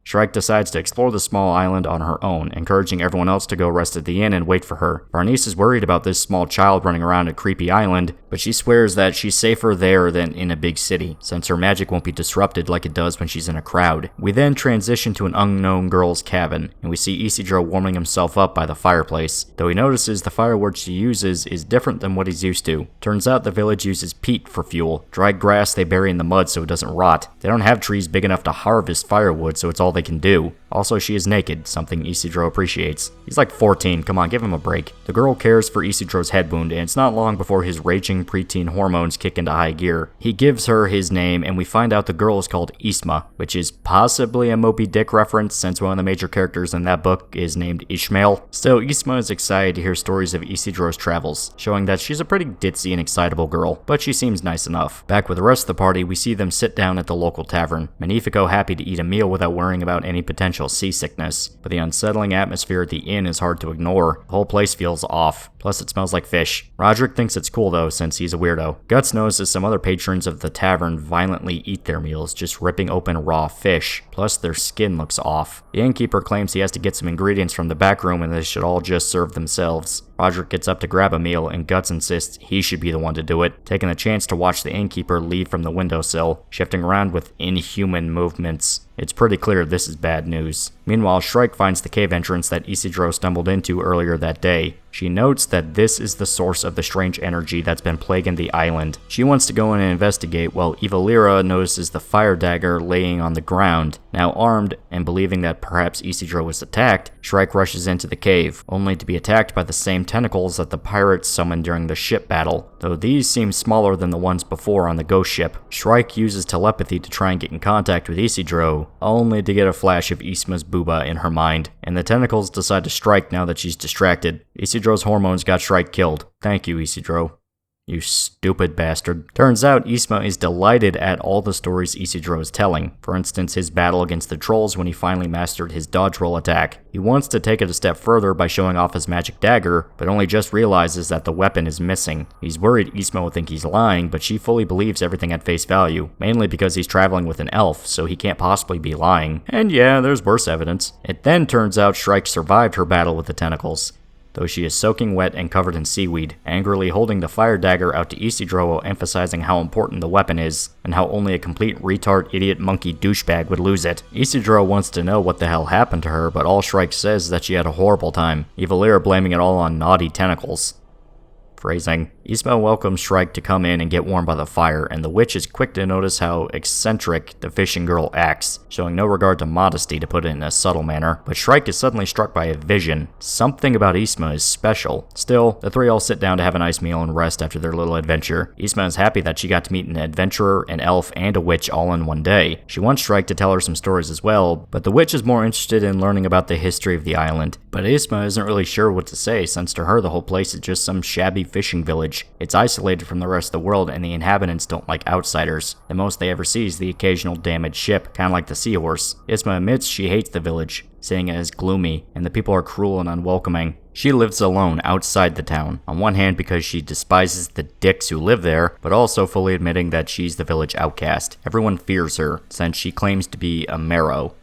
Shrike decides to explore the small island on her own, encouraging everyone else to go rest at the inn and wait for her. Farnese is worried about this small child running around a creepy island, but she swears that she's safer there than in a big city, since her magic won't be disrupted like it does when she's in a crowd. We then transition to an unknown girl's cabin, and we see Isidro warming himself up by the fireplace, though he notices the firewood she uses is different than what he's used to. Turns out the village uses peat for fuel, dried grass they bury in the mud so it doesn't rot. They don't have trees big enough to harvest firewood, so it's all they can do. Also, she is naked, something Isidro appreciates. He's like 14, come on, give him a break. The girl cares for Isidro's head wound, and it's not long before his raging preteen hormones kick into high gear. He gives her his name, and we find out the girl is called Isma, which is possibly a Moby Dick reference, since one of the major characters in that book is named Ishmael. Still, Isma is excited to hear stories of Isidro's travels, showing that she's a pretty ditzy and excitable girl, but she seems nice enough. Back with the rest of the party, we see them sit down at the local tavern, Magnifico happy to eat a meal without worrying about any potential seasickness, but the unsettling atmosphere at the inn is hard to ignore. The whole place feels off, plus it smells like fish. Roderick thinks it's cool though, since he's a weirdo. Guts notices some other patrons of the tavern violently eat their meals, just ripping open raw fish, plus their skin looks off. The innkeeper claims he has to get some ingredients from the back room and they should all just serve themselves. Roderick gets up to grab a meal, and Guts insists he should be the one to do it, taking the chance to watch the innkeeper leave from the windowsill, shifting around with inhuman movements. It's pretty clear this is bad news. Meanwhile, Shrike finds the cave entrance that Isidro stumbled into earlier that day. She notes that this is the source of the strange energy that's been plaguing the island. She wants to go in and investigate, while Evilira notices the fire dagger laying on the ground. Now armed, and believing that perhaps Isidro was attacked, Shrike rushes into the cave, only to be attacked by the same tentacles that the pirates summoned during the ship battle, though these seem smaller than the ones before on the ghost ship. Shrike uses telepathy to try and get in contact with Isidro, only to get a flash of Isma's booba in her mind, and the tentacles decide to strike now that she's distracted. Isidro's hormones got Shrike killed. Thank you, Isidro. You stupid bastard. Turns out Isma is delighted at all the stories Isidro is telling. For instance, his battle against the trolls when he finally mastered his dodge roll attack. He wants to take it a step further by showing off his magic dagger, but only just realizes that the weapon is missing. He's worried Isma will think he's lying, but she fully believes everything at face value, mainly because he's traveling with an elf, so he can't possibly be lying. And yeah, there's worse evidence. It then turns out Shrike survived her battle with the tentacles, though she is soaking wet and covered in seaweed, angrily holding the fire dagger out to Isidro while emphasizing how important the weapon is, and how only a complete retard idiot monkey douchebag would lose it. Isidro wants to know what the hell happened to her, but all Shrike says is that she had a horrible time, Evil blaming it all on naughty tentacles. Phrasing. Isma welcomes Shrike to come in and get warm by the fire, and the witch is quick to notice how eccentric the fishing girl acts, showing no regard to modesty to put it in a subtle manner. But Shrike is suddenly struck by a vision. Something about Isma is special. Still, the three all sit down to have a nice meal and rest after their little adventure. Isma is happy that she got to meet an adventurer, an elf, and a witch all in one day. She wants Shrike to tell her some stories as well, but the witch is more interested in learning about the history of the island. But Isma isn't really sure what to say, since to her the whole place is just some shabby fishing village. It's isolated from the rest of the world, and the inhabitants don't like outsiders. The most they ever see is the occasional damaged ship, kinda like the Seahorse. Isma admits she hates the village, saying it is gloomy, and the people are cruel and unwelcoming. She lives alone outside the town, on one hand because she despises the dicks who live there, but also fully admitting that she's the village outcast. Everyone fears her, since she claims to be a Marrow,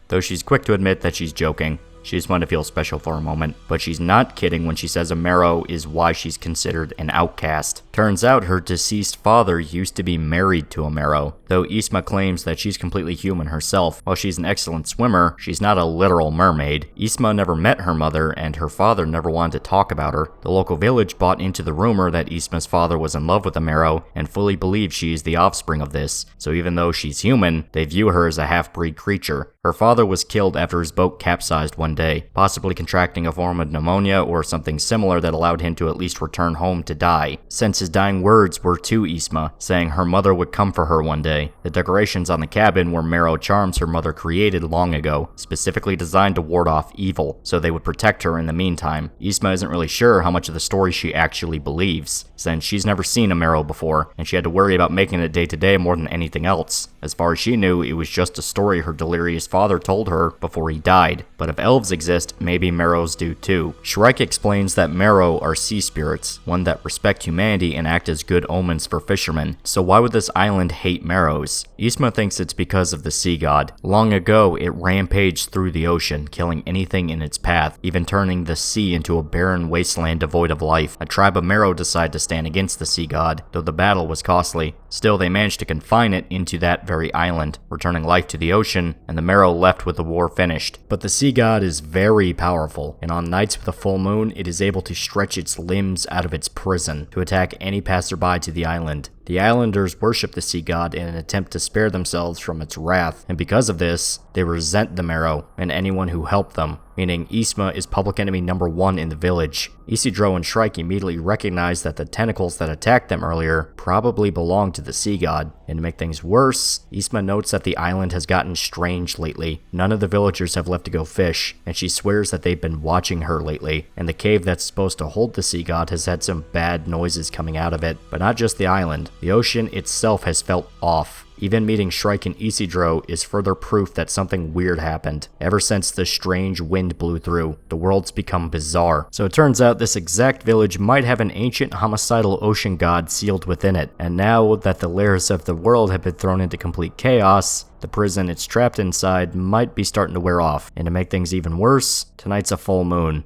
though she's quick to admit that she's joking. She just wanted to feel special for a moment, but she's not kidding when she says a Marrow is why she's considered an outcast. Turns out her deceased father used to be married to a Marrow, though Isma claims that she's completely human herself. While she's an excellent swimmer, she's not a literal mermaid. Isma never met her mother, and her father never wanted to talk about her. The local village bought into the rumor that Isma's father was in love with a Marrow, and fully believes she is the offspring of this, so even though she's human, they view her as a half-breed creature. Her father was killed after his boat capsized one day, possibly contracting a form of pneumonia or something similar that allowed him to at least return home to die, since his dying words were to Isma, saying her mother would come for her one day. The decorations on the cabin were Marrow charms her mother created long ago, specifically designed to ward off evil, so they would protect her in the meantime. Isma isn't really sure how much of the story she actually believes, since she's never seen a Marrow before, and she had to worry about making it day to day more than anything else. As far as she knew, it was just a story her delirious father told her before he died. But if elves exist, maybe Marrows do too. Shrike explains that Marrow are sea spirits, one that respect humanity and act as good omens for fishermen. So why would this island hate Marrows? Isma thinks it's because of the sea god. Long ago, it rampaged through the ocean, killing anything in its path, even turning the sea into a barren wasteland devoid of life. A tribe of Marrow decided to stand against the sea god, though the battle was costly. Still, they managed to confine it into that very island, returning life to the ocean, and the Marrow left with the war finished. But the sea god is very powerful, and on nights with a full moon, it is able to stretch its limbs out of its prison to attack any passerby to the island. The islanders worship the sea god in an attempt to spare themselves from its wrath, and because of this, they resent the Marrow and anyone who helped them, meaning Isma is public enemy number 1 in the village. Isidro and Shrike immediately recognize that the tentacles that attacked them earlier probably belong to the sea god. And to make things worse, Isma notes that the island has gotten strange lately. None of the villagers have left to go fish, and she swears that they've been watching her lately, and the cave that's supposed to hold the sea god has had some bad noises coming out of it. But not just the island. The ocean itself has felt off. Even meeting Shrike and Isidro is further proof that something weird happened. Ever since the strange wind blew through, the world's become bizarre. So it turns out this exact village might have an ancient homicidal ocean god sealed within it. And now that the layers of the world have been thrown into complete chaos, the prison it's trapped inside might be starting to wear off. And to make things even worse, tonight's a full moon.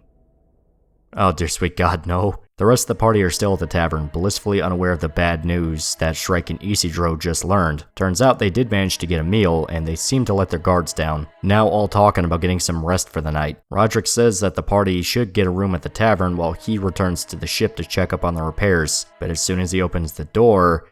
Oh dear sweet god, no. The rest of the party are still at the tavern, blissfully unaware of the bad news that Shrike and Isidro just learned. Turns out they did manage to get a meal, and they seem to let their guards down, now all talking about getting some rest for the night. Roderick says that the party should get a room at the tavern while he returns to the ship to check up on the repairs, but as soon as he opens the door,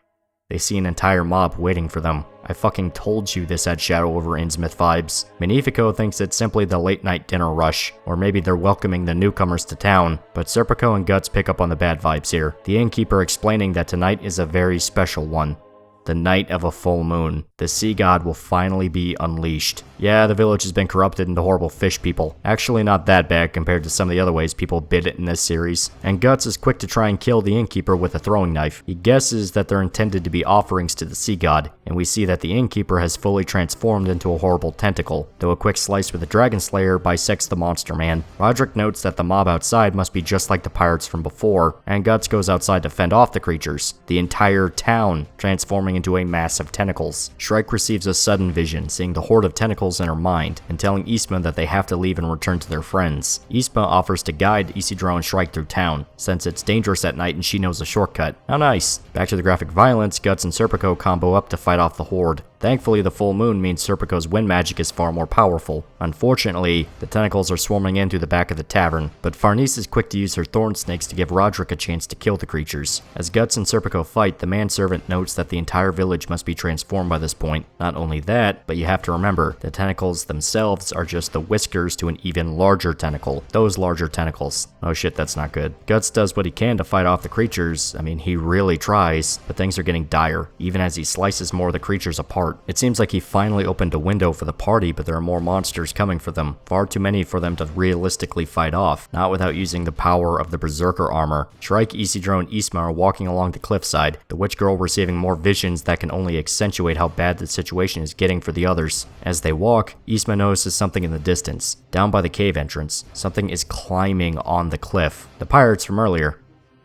they see an entire mob waiting for them. I fucking told you this had Shadow over Innsmouth vibes. Magnifico thinks it's simply the late night dinner rush, or maybe they're welcoming the newcomers to town, but Serpico and Guts pick up on the bad vibes here, the innkeeper explaining that tonight is a very special one. the night of a full moon, the sea god will finally be unleashed. Yeah, the village has been corrupted into horrible fish people. Actually not that bad compared to some of the other ways people bid it in this series. And Guts is quick to try and kill the innkeeper with a throwing knife. He guesses that they're intended to be offerings to the sea god, and we see that the innkeeper has fully transformed into a horrible tentacle, though a quick slice with the dragon slayer bisects the monster man. Roderick notes that the mob outside must be just like the pirates from before, and Guts goes outside to fend off the creatures, the entire town transforming into a mass of tentacles. Shrike receives a sudden vision, seeing the horde of tentacles in her mind, and telling Isma that they have to leave and return to their friends. Isma offers to guide Isidro and Shrike through town, since it's dangerous at night and she knows a shortcut. How nice. Back to the graphic violence, Guts and Serpico combo up to fight off the horde. Thankfully, the full moon means Serpico's wind magic is far more powerful. Unfortunately, the tentacles are swarming in through the back of the tavern, but Farnese is quick to use her thorn snakes to give Roderick a chance to kill the creatures. As Guts and Serpico fight, the manservant notes that the entire village must be transformed by this point. Not only that, but you have to remember, the tentacles themselves are just the whiskers to an even larger tentacle. Those larger tentacles. Oh shit, that's not good. Guts does what he can to fight off the creatures. I mean, he really tries, but things are getting dire, even as he slices more of the creatures apart. It seems like he finally opened a window for the party, but there are more monsters coming for them. Far too many for them to realistically fight off, not without using the power of the Berserker armor. Shrike, Isidro, and Isma are walking along the cliffside, the witch girl receiving more visions that can only accentuate how bad the situation is getting for the others. As they walk, Isma notices something in the distance. Down by the cave entrance, something is climbing on the cliff. The pirates from earlier.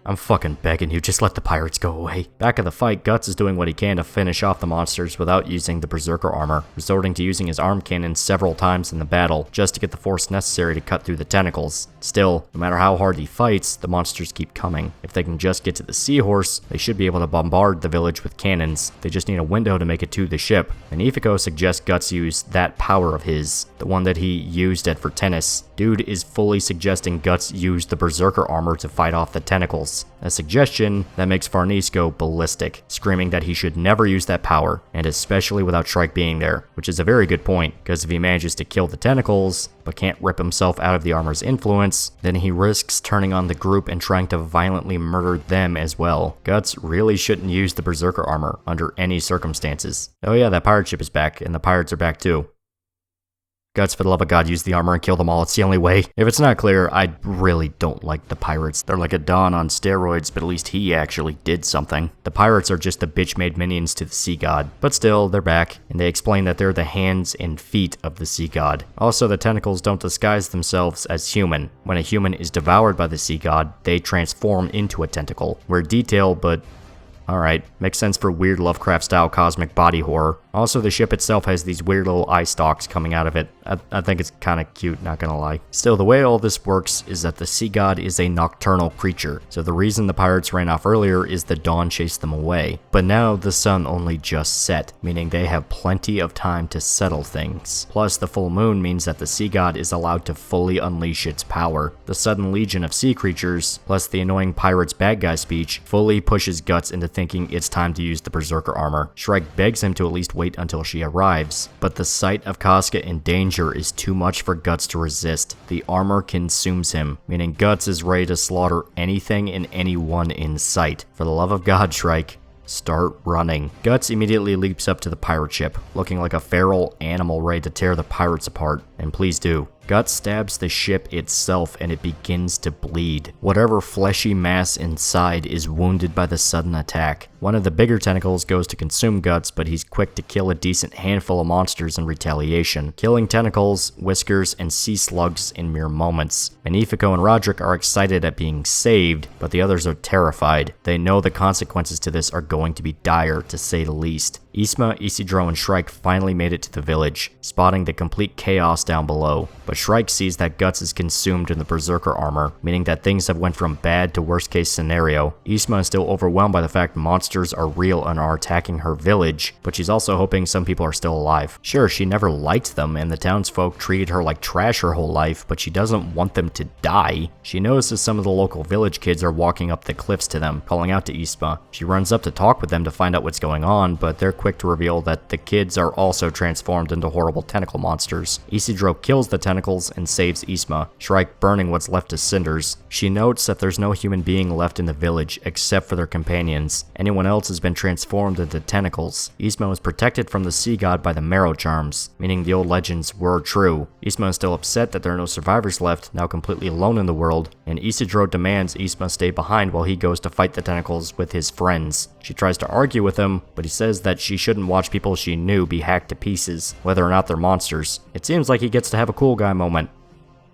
I'm fucking begging you, just let the pirates go away. Back of the fight, Guts is doing what he can to finish off the monsters without using the Berserker armor, resorting to using his arm cannon several times in the battle, just to get the force necessary to cut through the tentacles. Still, no matter how hard he fights, the monsters keep coming. If they can just get to the seahorse, they should be able to bombard the village with cannons. They just need a window to make it to the ship. And Ifiko suggests Guts use that power of his, the one that he used at Vertennis. Dude is fully suggesting Guts use the Berserker armor to fight off the tentacles. A suggestion that makes Farnese go ballistic, screaming that he should never use that power, and especially without Shrike being there, which is a very good point, because if he manages to kill the tentacles, but can't rip himself out of the armor's influence, then he risks turning on the group and trying to violently murder them as well. Guts really shouldn't use the Berserker armor under any circumstances. Oh yeah, that pirate ship is back, and the pirates are back too. Guts, for the love of God, use the armor and kill them all. It's the only way. If it's not clear, I really don't like the pirates. They're like a Don on steroids, but at least he actually did something. The pirates are just the bitch-made minions to the sea god. But still, they're back, and they explain that they're the hands and feet of the sea god. Also, the tentacles don't disguise themselves as human. When a human is devoured by the sea god, they transform into a tentacle. Weird detail, but alright, makes sense for weird Lovecraft-style cosmic body horror. Also, the ship itself has these weird little eye stalks coming out of it. I think it's kind of cute, not gonna lie. Still, the way all this works is that the sea god is a nocturnal creature, so the reason the pirates ran off earlier is the dawn chased them away. But now, the sun only just set, meaning they have plenty of time to settle things. Plus, the full moon means that the sea god is allowed to fully unleash its power. The sudden legion of sea creatures, plus the annoying pirate's bad guy speech, fully pushes Guts into thinking it's time to use the Berserker armor. Shrike begs him to at least wait until she arrives, but the sight of Casca in danger is too much for Guts to resist. The armor consumes him, meaning Guts is ready to slaughter anything and anyone in sight. For the love of God, Shrike, start running. Guts immediately leaps up to the pirate ship, looking like a feral animal ready to tear the pirates apart. And please do. Guts stabs the ship itself and it begins to bleed. Whatever fleshy mass inside is wounded by the sudden attack. One of the bigger tentacles goes to consume Guts, but he's quick to kill a decent handful of monsters in retaliation, killing tentacles, whiskers, and sea slugs in mere moments. Magnifico and Roderick are excited at being saved, but the others are terrified. They know the consequences to this are going to be dire, to say the least. Isma, Isidro, and Shrike finally made it to the village, spotting the complete chaos down below. But Shrike sees that Guts is consumed in the Berserker armor, meaning that things have went from bad to worst case scenario. Isma is still overwhelmed by the fact monsters are real and are attacking her village, but she's also hoping some people are still alive. Sure, she never liked them, and the townsfolk treated her like trash her whole life, but she doesn't want them to die. She notices some of the local village kids are walking up the cliffs to them, calling out to Isma. She runs up to talk with them to find out what's going on, but they're quick to reveal that the kids are also transformed into horrible tentacle monsters. Isidro kills the tentacles and saves Isma, Shrike burning what's left to cinders. She notes that there's no human being left in the village except for their companions. Anyone else has been transformed into tentacles. Isma was protected from the sea god by the marrow charms, meaning the old legends were true. Isma is still upset that there are no survivors left, now completely alone in the world, and Isidro demands Isma stay behind while he goes to fight the tentacles with his friends. She tries to argue with him, but he says that she shouldn't watch people she knew be hacked to pieces, whether or not they're monsters. It seems like he gets to have a cool guy moment.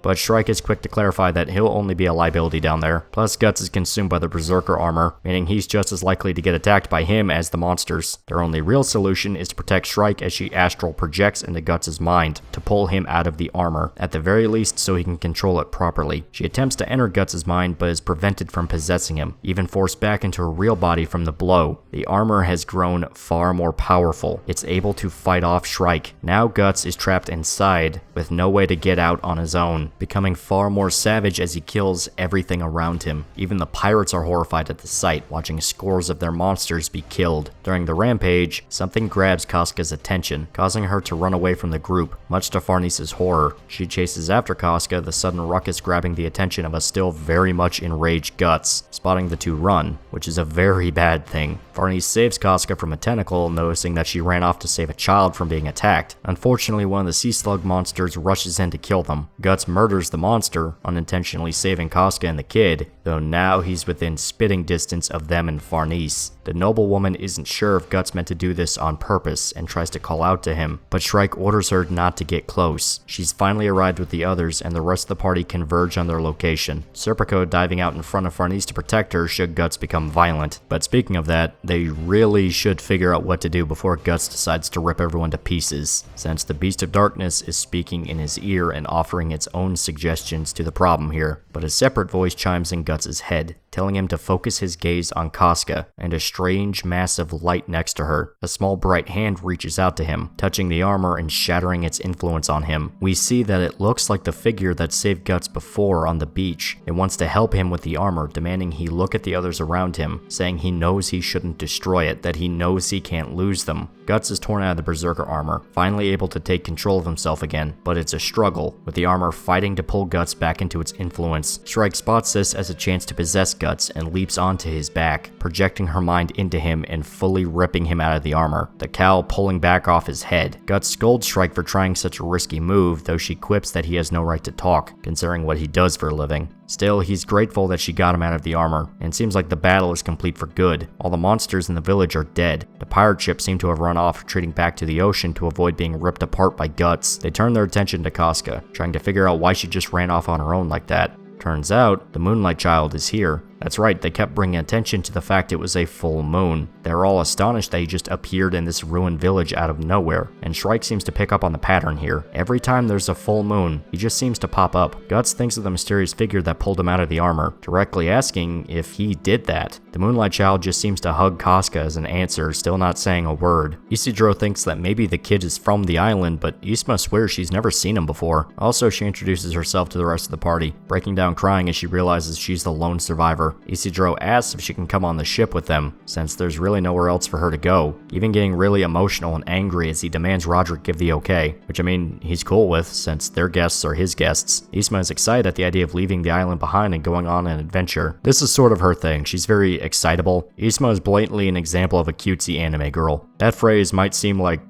But Shrike is quick to clarify that he'll only be a liability down there. Plus, Guts is consumed by the Berserker armor, meaning he's just as likely to get attacked by him as the monsters. Their only real solution is to protect Shrike as she astral projects into Guts' mind to pull him out of the armor, at the very least so he can control it properly. She attempts to enter Guts' mind but is prevented from possessing him, even forced back into her real body from the blow. The armor has grown far more powerful. It's able to fight off Shrike. Now Guts is trapped inside with no way to get out on his own, becoming far more savage as he kills everything around him. Even the pirates are horrified at the sight, watching scores of their monsters be killed. During the rampage, something grabs Casca's attention, causing her to run away from the group, much to Farnese's horror. She chases after Casca, the sudden ruckus grabbing the attention of a still very much enraged Guts, spotting the two run, which is a very bad thing. Farnese saves Casca from a tentacle, noticing that she ran off to save a child from being attacked. Unfortunately, one of the sea slug monsters rushes in to kill them. Guts murders the monster, unintentionally saving Casca and the kid, though now he's within spitting distance of them and Farnese. The noblewoman isn't sure if Guts meant to do this on purpose and tries to call out to him, but Shrike orders her not to get close. She's finally arrived with the others and the rest of the party converge on their location, Serpico diving out in front of Farnese to protect her should Guts become violent. But speaking of that, they really should figure out what to do before Guts decides to rip everyone to pieces, since the Beast of Darkness is speaking in his ear and offering its own suggestions to the problem here. But a separate voice chimes in Guts' head, telling him to focus his gaze on Casca and a strange mass of light next to her. A small bright hand reaches out to him, touching the armor and shattering its influence on him. We see that it looks like the figure that saved Guts before on the beach. It wants to help him with the armor, demanding he look at the others around him, saying he knows he shouldn't destroy it, that he knows he can't lose them. Guts is torn out of the Berserker armor, finally able to take control of himself again, but it's a struggle, with the armor fighting to pull Guts back into its influence. Shrike spots this as a chance to possess Guts and leaps onto his back, projecting her mind into him and fully ripping him out of the armor, the cowl pulling back off his head. Guts scolds Shrike for trying such a risky move, though she quips that he has no right to talk, considering what he does for a living. Still, he's grateful that she got him out of the armor, and seems like the battle is complete for good. All the monsters in the village are dead. The pirate ships seem to have run off, retreating back to the ocean to avoid being ripped apart by Guts. They turn their attention to Casca, trying to figure out why she just ran off on her own like that. Turns out, the Moonlight Child is here. That's right, they kept bringing attention to the fact it was a full moon. They're all astonished that he just appeared in this ruined village out of nowhere, and Shrike seems to pick up on the pattern here. Every time there's a full moon, he just seems to pop up. Guts thinks of the mysterious figure that pulled him out of the armor, directly asking if he did that. The Moonlight Child just seems to hug Casca as an answer, still not saying a word. Isidro thinks that maybe the kid is from the island, but Isma swears she's never seen him before. Also, she introduces herself to the rest of the party, breaking down crying as she realizes she's the lone survivor. Isidro asks if she can come on the ship with them, since there's really nowhere else for her to go, even getting really emotional and angry as he demands Roderick give the okay, which I mean, he's cool with, since their guests are his guests. Isma is excited at the idea of leaving the island behind and going on an adventure. This is sort of her thing, she's very excitable. Isma is blatantly an example of a cutesy anime girl. That phrase might seem like,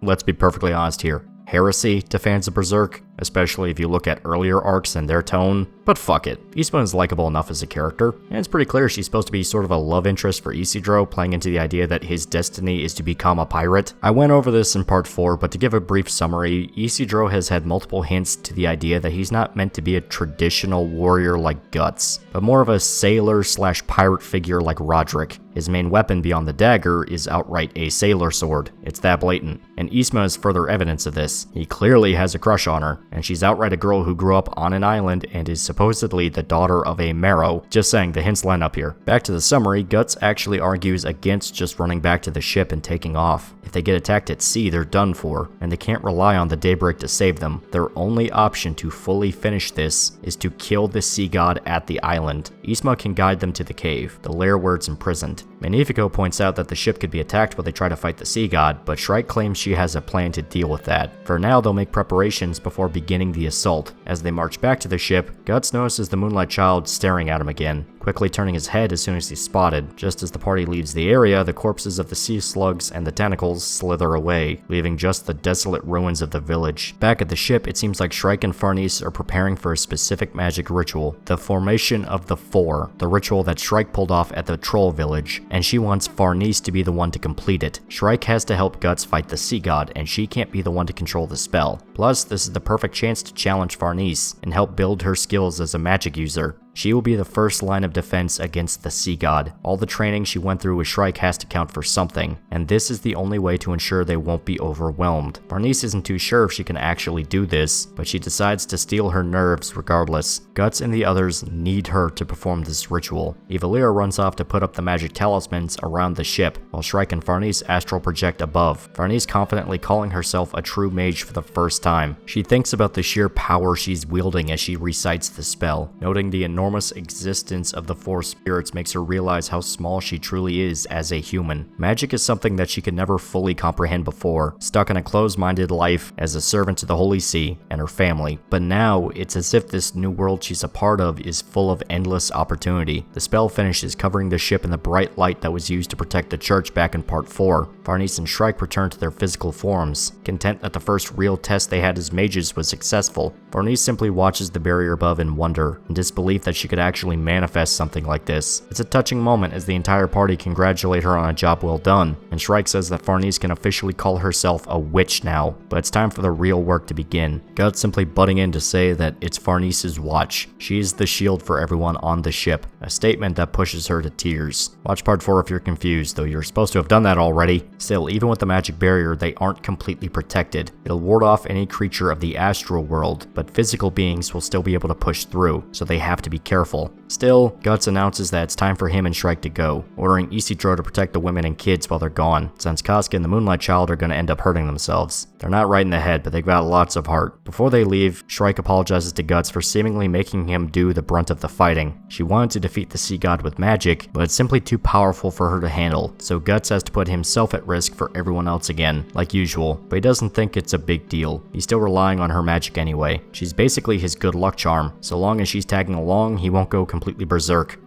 let's be perfectly honest here, heresy to fans of Berserk, especially if you look at earlier arcs and their tone, but fuck it. Isma is likable enough as a character, and it's pretty clear she's supposed to be sort of a love interest for Isidro, playing into the idea that his destiny is to become a pirate. I went over this in part 4, but to give a brief summary, Isidro has had multiple hints to the idea that he's not meant to be a traditional warrior like Guts, but more of a sailor/pirate figure like Roderick. His main weapon beyond the dagger is outright a sailor sword. It's that blatant, and Isma is further evidence of this. He clearly has a crush on her, and she's outright a girl who grew up on an island and is supposed supposedly the daughter of a Marrow. Just saying, the hints line up here. Back to the summary, Guts actually argues against just running back to the ship and taking off. If they get attacked at sea, they're done for, and they can't rely on the Daybreak to save them. Their only option to fully finish this is to kill the sea god at the island. Yzma can guide them to the cave, the lair where it's imprisoned. Magnifico points out that the ship could be attacked while they try to fight the sea god, but Shrike claims she has a plan to deal with that. For now, they'll make preparations before beginning the assault. As they march back to the ship, Guts notices the Moonlight Child staring at him again, quickly turning his head as soon as he's spotted. Just as the party leaves the area, the corpses of the sea slugs and the tentacles slither away, leaving just the desolate ruins of the village. Back at the ship, it seems like Shrike and Farnese are preparing for a specific magic ritual, the Formation of the Four, the ritual that Shrike pulled off at the troll village, and she wants Farnese to be the one to complete it. Shrike has to help Guts fight the sea god, and she can't be the one to control the spell. Plus, this is the perfect chance to challenge Farnese and help build her skills as a magic user. She will be the first line of defense against the sea god. All the training she went through with Shrike has to count for something, and this is the only way to ensure they won't be overwhelmed. Farnese isn't too sure if she can actually do this, but she decides to steel her nerves regardless. Guts and the others need her to perform this ritual. Evalira runs off to put up the magic talismans around the ship, while Shrike and Farnese astral project above. Farnese confidently calling herself a true mage for the first time. She thinks about the sheer power she's wielding as she recites the spell, noting the enormous existence of the four spirits makes her realize how small she truly is as a human. Magic is something that she could never fully comprehend before, stuck in a closed-minded life as a servant to the Holy See and her family. But now, it's as if this new world she's a part of is full of endless opportunity. The spell finishes, covering the ship in the bright light that was used to protect the church back in part 4. Farnese and Shrike return to their physical forms, content that the first real test they had as mages was successful. Farnese simply watches the barrier above in wonder and disbelief that she could actually manifest something like this. It's a touching moment as the entire party congratulate her on a job well done, and Shrike says that Farnese can officially call herself a witch now, but it's time for the real work to begin. Guts simply butting in to say that it's Farnese's watch. She is the shield for everyone on the ship, a statement that pushes her to tears. Watch part 4 if you're confused, though you're supposed to have done that already. Still, even with the magic barrier, they aren't completely protected. It'll ward off any creature of the astral world, but physical beings will still be able to push through, so they have to be careful. Still, Guts announces that it's time for him and Shrike to go, ordering Isidro to protect the women and kids while they're gone, since Casca and the Moonlight Child are going to end up hurting themselves. They're not right in the head, but they've got lots of heart. Before they leave, Shrike apologizes to Guts for seemingly making him do the brunt of the fighting. She wanted to defeat the sea god with magic, but it's simply too powerful for her to handle, so Guts has to put himself at risk for everyone else again, like usual, but he doesn't think it's a big deal. He's still relying on her magic anyway. She's basically his good luck charm. So long as she's tagging along, he won't go completely berserk.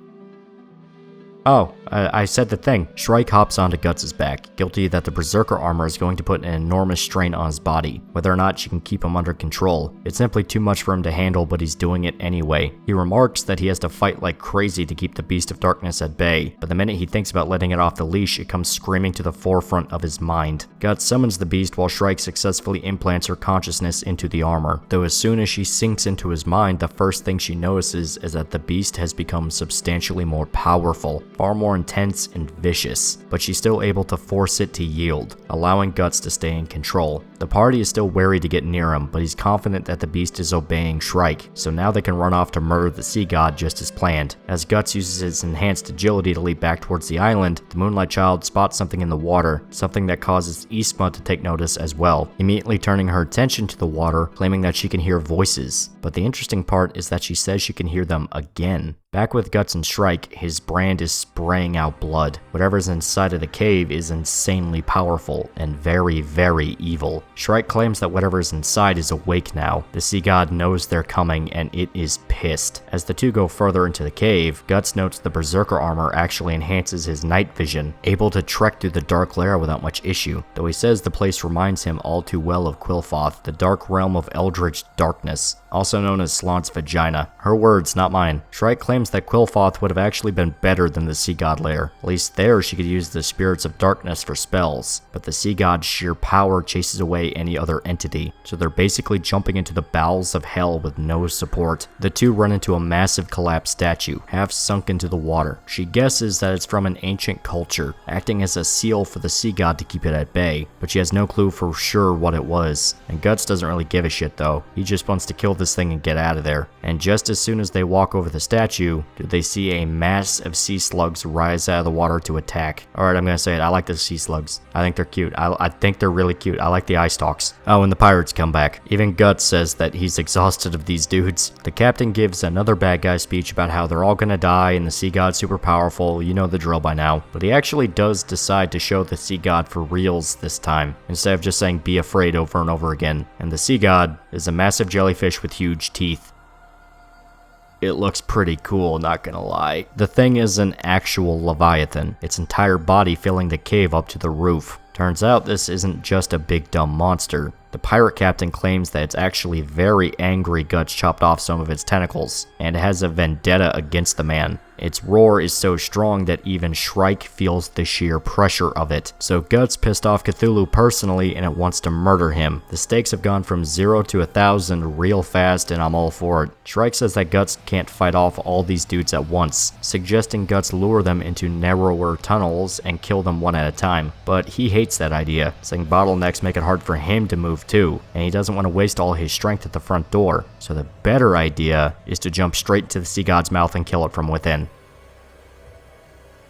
Oh, I said the thing. Shrike hops onto Guts' back, guilty that the Berserker armor is going to put an enormous strain on his body. Whether or not she can keep him under control, it's simply too much for him to handle, but he's doing it anyway. He remarks that he has to fight like crazy to keep the Beast of Darkness at bay, but the minute he thinks about letting it off the leash, it comes screaming to the forefront of his mind. Guts summons the beast while Shrike successfully implants her consciousness into the armor, though as soon as she sinks into his mind, the first thing she notices is that the beast has become substantially more powerful, far more intense and vicious, but she's still able to force it to yield, allowing Guts to stay in control. The party is still wary to get near him, but he's confident that the beast is obeying Shrike, so now they can run off to murder the sea god just as planned. As Guts uses his enhanced agility to leap back towards the island, the Moonlight Child spots something in the water, something that causes Yzma to take notice as well, immediately turning her attention to the water, claiming that she can hear voices. But the interesting part is that she says she can hear them again. Back with Guts and Shrike, his brand is spraying out blood. Whatever's inside of the cave is insanely powerful and very, very evil. Shrike claims that whatever's inside is awake now. The sea god knows they're coming and it is pissed. As the two go further into the cave, Guts notes the Berserker armor actually enhances his night vision, able to trek through the dark lair without much issue, though he says the place reminds him all too well of Qil'Thoth, the dark realm of eldritch darkness, also known as Slant's vagina. Her words, not mine. Shrike claims claims that Quillfoth would have actually been better than the Sea God lair. At least there she could use the spirits of darkness for spells, but the Sea God's sheer power chases away any other entity, so they're basically jumping into the bowels of hell with no support. The two run into a massive collapsed statue, half sunk into the water. She guesses that it's from an ancient culture, acting as a seal for the Sea God to keep it at bay, but she has no clue for sure what it was. And Guts doesn't really give a shit though. He just wants to kill this thing and get out of there. And just as soon as they walk over the statue, do they see a mass of sea slugs rise out of the water to attack. Alright, I'm gonna say it. I like the sea slugs. I think they're cute. I think they're really cute. I like the eye stalks. Oh, and the pirates come back. Even Guts says that he's exhausted of these dudes. The captain gives another bad guy speech about how they're all gonna die and the Sea God's super powerful. You know the drill by now. But he actually does decide to show the Sea God for reals this time, instead of just saying be afraid over and over again. And the Sea God is a massive jellyfish with huge teeth. It looks pretty cool, not gonna lie. The thing is an actual leviathan, its entire body filling the cave up to the roof. Turns out this isn't just a big dumb monster. The pirate captain claims that it's actually very angry Guts chopped off some of its tentacles, and it has a vendetta against the man. Its roar is so strong that even Shrike feels the sheer pressure of it. So Guts pissed off Cthulhu personally and it wants to murder him. The stakes have gone from 0 to 1,000 real fast and I'm all for it. Shrike says that Guts can't fight off all these dudes at once, suggesting Guts lure them into narrower tunnels and kill them one at a time. But he hates that idea, saying bottlenecks make it hard for him to move too, and he doesn't want to waste all his strength at the front door. So the better idea is to jump straight to the Sea God's mouth and kill it from within.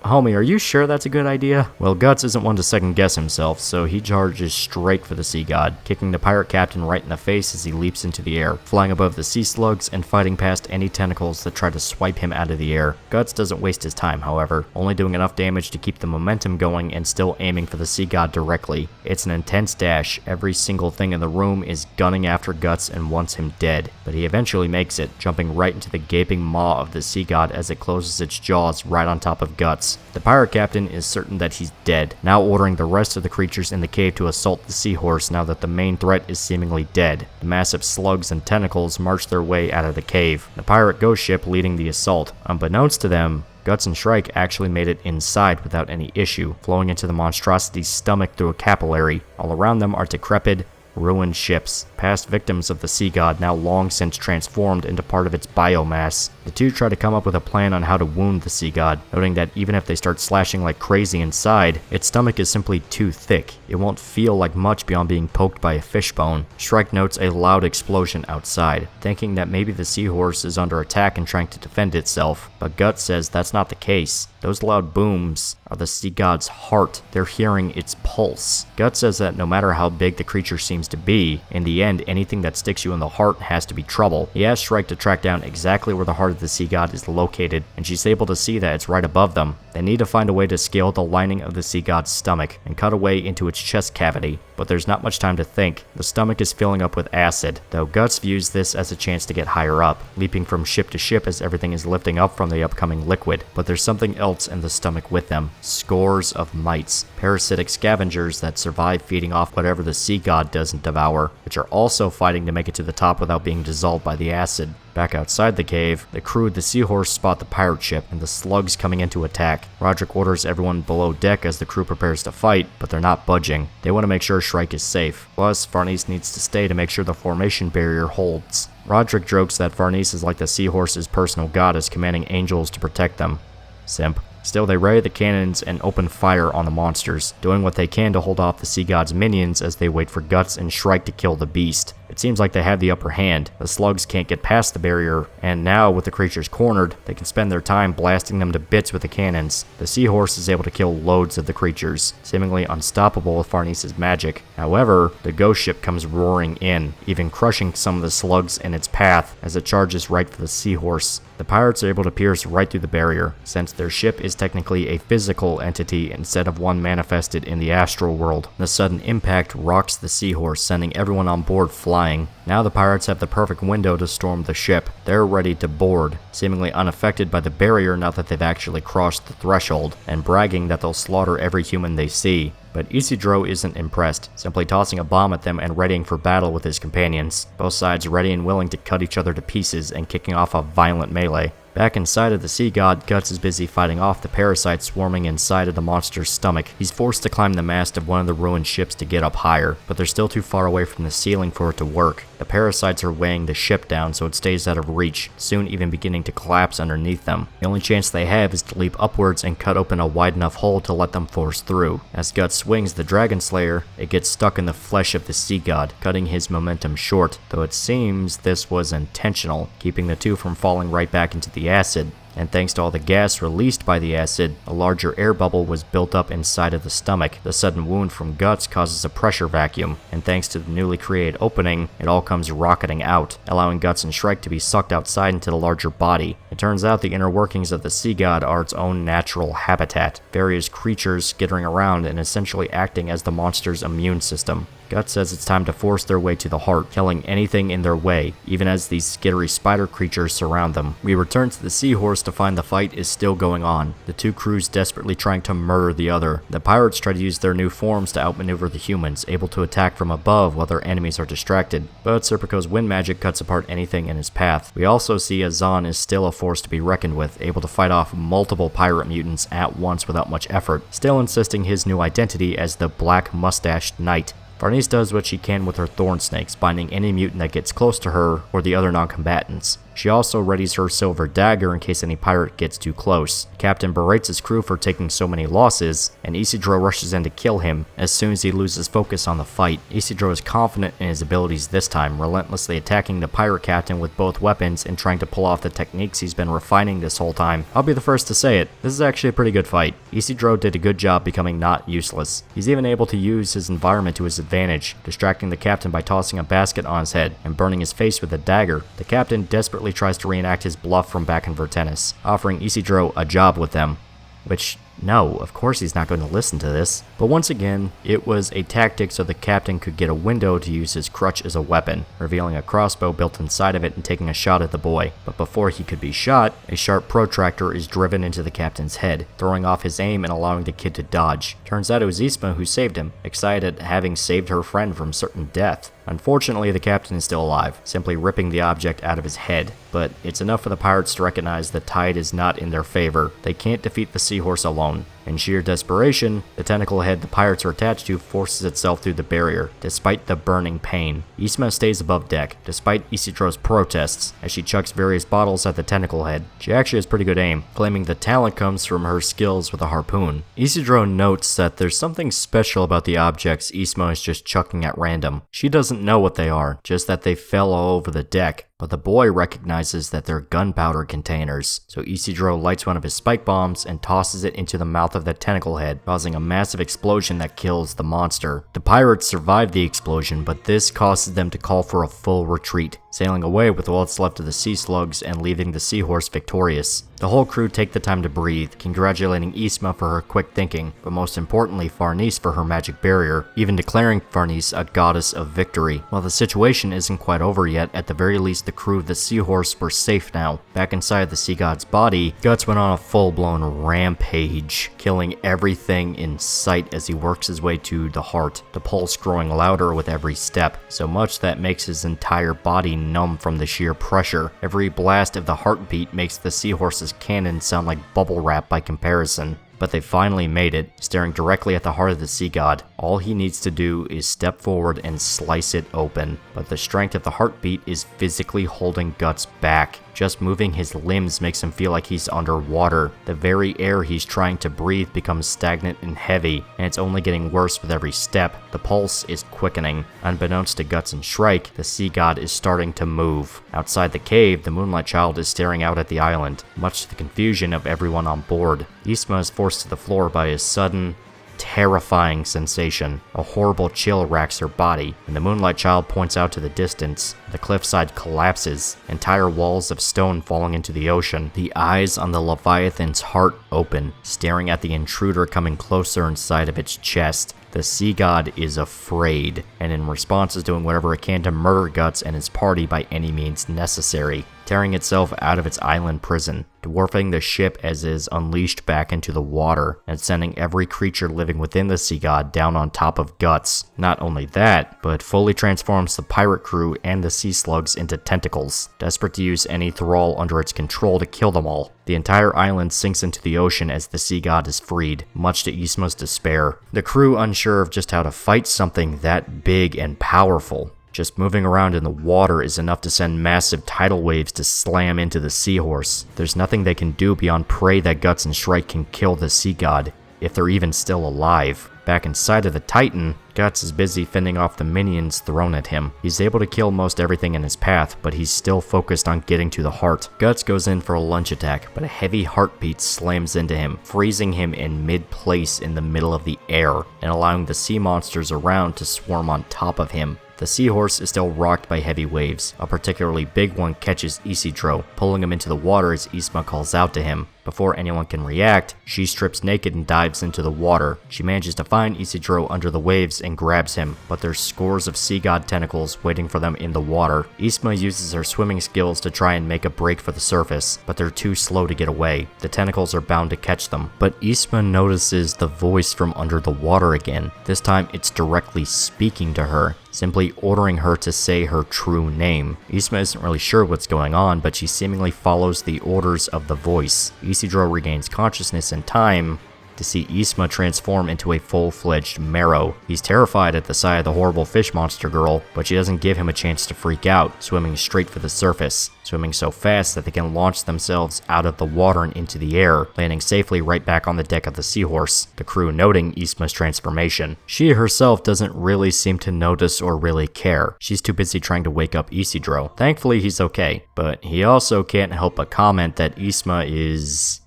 Homie, are you sure that's a good idea? Well, Guts isn't one to second guess himself, so he charges straight for the Sea God, kicking the pirate captain right in the face as he leaps into the air, flying above the sea slugs and fighting past any tentacles that try to swipe him out of the air. Guts doesn't waste his time, however, only doing enough damage to keep the momentum going and still aiming for the Sea God directly. It's an intense dash. Every single thing in the room is gunning after Guts and wants him dead, but he eventually makes it, jumping right into the gaping maw of the Sea God as it closes its jaws right on top of Guts. The pirate captain is certain that he's dead, now ordering the rest of the creatures in the cave to assault the seahorse now that the main threat is seemingly dead. The massive slugs and tentacles march their way out of the cave, the pirate ghost ship leading the assault. Unbeknownst to them, Guts and Shrike actually made it inside without any issue, flowing into the monstrosity's stomach through a capillary. All around them are decrepit, ruined ships, past victims of the Sea God now long since transformed into part of its biomass. The two try to come up with a plan on how to wound the Sea God, noting that even if they start slashing like crazy inside, its stomach is simply too thick. It won't feel like much beyond being poked by a fishbone. Shrike notes a loud explosion outside, thinking that maybe the seahorse is under attack and trying to defend itself, but Guts says that's not the case. Those loud booms are the Sea God's heart. They're hearing its pulse. Guts says that no matter how big the creature seems to be, in the end, anything that sticks you in the heart has to be trouble. He asks Shrike to track down exactly where the heart of the Sea God is located, and she's able to see that it's right above them. They need to find a way to scale the lining of the Sea God's stomach and cut a way into its chest cavity, but there's not much time to think. The stomach is filling up with acid, though Guts views this as a chance to get higher up, leaping from ship to ship as everything is lifting up from the upcoming liquid. But there's something else in the stomach with them. Scores of mites, parasitic scavengers that survive feeding off whatever the Sea God doesn't devour, which are also fighting to make it to the top without being dissolved by the acid. Back outside the cave, the crew of the Seahorse spot the pirate ship and the slugs coming in to attack. Roderick orders everyone below deck as the crew prepares to fight, but they're not budging. They want to make sure Shrike is safe. Plus, Farnese needs to stay to make sure the formation barrier holds. Roderick jokes that Farnese is like the Seahorse's personal goddess, commanding angels to protect them. Simp. Still, they ready the cannons and open fire on the monsters, doing what they can to hold off the Sea God's minions as they wait for Guts and Shrike to kill the beast. It seems like they have the upper hand. The slugs can't get past the barrier, and now with the creatures cornered, they can spend their time blasting them to bits with the cannons. The Seahorse is able to kill loads of the creatures, seemingly unstoppable with Farnese's magic. However, the ghost ship comes roaring in, even crushing some of the slugs in its path as it charges right for the Seahorse. The pirates are able to pierce right through the barrier, since their ship is technically a physical entity instead of one manifested in the astral world. The sudden impact rocks the Seahorse, sending everyone on board flying. Now the pirates have the perfect window to storm the ship. They're ready to board, seemingly unaffected by the barrier now that they've actually crossed the threshold, and bragging that they'll slaughter every human they see. But Isidro isn't impressed, simply tossing a bomb at them and readying for battle with his companions, both sides ready and willing to cut each other to pieces and kicking off a violent melee. Back inside of the sea god, Guts is busy fighting off the parasites swarming inside of the monster's stomach. He's forced to climb the mast of one of the ruined ships to get up higher, but they're still too far away from the ceiling for it to work. The parasites are weighing the ship down so it stays out of reach, soon even beginning to collapse underneath them. The only chance they have is to leap upwards and cut open a wide enough hole to let them force through. As Guts swings the Dragon Slayer, it gets stuck in the flesh of the sea god, cutting his momentum short, though it seems this was intentional, keeping the two from falling right back into the acid. And thanks to all the gas released by the acid, a larger air bubble was built up inside of the stomach. The sudden wound from Guts causes a pressure vacuum, and thanks to the newly created opening, it all comes rocketing out, allowing Guts and Shrike to be sucked outside into the larger body. It turns out the inner workings of the sea god are its own natural habitat, various creatures skittering around and essentially acting as the monster's immune system. Guts says it's time to force their way to the heart, killing anything in their way, even as these skittery spider creatures surround them. We return to the Seahorse to find the fight is still going on, the two crews desperately trying to murder the other. The pirates try to use their new forms to outmaneuver the humans, able to attack from above while their enemies are distracted, but Serpico's wind magic cuts apart anything in his path. We also see Azan is still a force to be reckoned with, able to fight off multiple pirate mutants at once without much effort, still insisting his new identity as the Black Mustached Knight. Farnese does what she can with her thorn snakes, binding any mutant that gets close to her or the other non-combatants. She also readies her silver dagger in case any pirate gets too close. Captain berates his crew for taking so many losses, and Isidro rushes in to kill him as soon as he loses focus on the fight. Isidro is confident in his abilities this time, relentlessly attacking the pirate captain with both weapons and trying to pull off the techniques he's been refining this whole time. I'll be the first to say it, this is actually a pretty good fight. Isidro did a good job becoming not useless. He's even able to use his environment to his advantage, distracting the captain by tossing a basket on his head and burning his face with a dagger. The captain desperately tries to reenact his bluff from back in Vertenis, offering Isidro a job with them, which, no, of course he's not going to listen to this. But once again, it was a tactic so the captain could get a window to use his crutch as a weapon, revealing a crossbow built inside of it and taking a shot at the boy. But before he could be shot, a sharp protractor is driven into the captain's head, throwing off his aim and allowing the kid to dodge. Turns out it was Isma who saved him, excited at having saved her friend from certain death. Unfortunately, the captain is still alive, simply ripping the object out of his head, but it's enough for the pirates to recognize the tide is not in their favor. They can't defeat the Seahorse alone. In sheer desperation, the tentacle head the pirates are attached to forces itself through the barrier, despite the burning pain. Isma stays above deck, despite Isidro's protests, as she chucks various bottles at the tentacle head. She actually has pretty good aim, claiming the talent comes from her skills with a harpoon. Isidro notes that there's something special about the objects Isma is just chucking at random. She doesn't know what they are, just that they fell all over the deck. But the boy recognizes that they're gunpowder containers, so Isidro lights one of his spike bombs and tosses it into the mouth of the tentacle head, causing a massive explosion that kills the monster. The pirates survive the explosion, but this causes them to call for a full retreat, sailing away with all that's left of the sea slugs and leaving the Seahorse victorious. The whole crew take the time to breathe, congratulating Isma for her quick thinking, but most importantly Farnese for her magic barrier, even declaring Farnese a goddess of victory. While the situation isn't quite over yet, at the very least the crew of the Seahorse were safe now. Back inside the sea god's body, Guts went on a full-blown rampage, killing everything in sight as he works his way to the heart, the pulse growing louder with every step, so much that makes his entire body numb from the sheer pressure. Every blast of the heartbeat makes the Seahorse's cannon sound like bubble wrap by comparison. But they finally made it, staring directly at the heart of the sea god. All he needs to do is step forward and slice it open. But the strength of the heartbeat is physically holding Guts back. Just moving his limbs makes him feel like he's underwater. The very air he's trying to breathe becomes stagnant and heavy, and it's only getting worse with every step. The pulse is quickening. Unbeknownst to Guts and Shrike, the sea god is starting to move. Outside the cave, the Moonlight Child is staring out at the island, much to the confusion of everyone on board. Isma is forced to the floor by a sudden, terrifying sensation. A horrible chill racks her body, and the Moonlight Child points out to the distance. The cliffside collapses, entire walls of stone falling into the ocean. The eyes on the Leviathan's heart open, staring at the intruder coming closer inside of its chest. The sea god is afraid, and in response is doing whatever it can to murder Guts and his party by any means necessary, tearing itself out of its island prison. dwarfing the ship as it is unleashed back into the water, and sending every creature living within the sea god down on top of Guts. Not only that, but fully transforms the pirate crew and the sea slugs into tentacles, desperate to use any thrall under its control to kill them all. The entire island sinks into the ocean as the sea god is freed, much to Ysma's despair. The crew unsure of just how to fight something that big and powerful. Just moving around in the water is enough to send massive tidal waves to slam into the seahorse. There's nothing they can do beyond pray that Guts and Shrike can kill the sea god, if they're even still alive. Back inside of the Titan, Guts is busy fending off the minions thrown at him. He's able to kill most everything in his path, but he's still focused on getting to the heart. Guts goes in for a lunge attack, but a heavy heartbeat slams into him, freezing him in mid-place in the middle of the air, and allowing the sea monsters around to swarm on top of him. The seahorse is still rocked by heavy waves. A particularly big one catches Isidro, pulling him into the water as Ysma calls out to him. Before anyone can react, she strips naked and dives into the water. She manages to find Isidro under the waves and grabs him, but there's scores of sea god tentacles waiting for them in the water. Ysma uses her swimming skills to try and make a break for the surface, but they're too slow to get away. The tentacles are bound to catch them, but Ysma notices the voice from under the water again. This time it's directly speaking to her, simply ordering her to say her true name. Ysma isn't really sure what's going on, but she seemingly follows the orders of the voice. Isidro regains consciousness in time to see Ysma transform into a full-fledged Marrow. He's terrified at the sight of the horrible fish monster girl, but she doesn't give him a chance to freak out, swimming straight for the surface, swimming so fast that they can launch themselves out of the water and into the air, landing safely right back on the deck of the seahorse, the crew noting Ysma's transformation. She herself doesn't really seem to notice or really care. She's too busy trying to wake up Isidro. Thankfully he's okay, but he also can't help but comment that Ysma is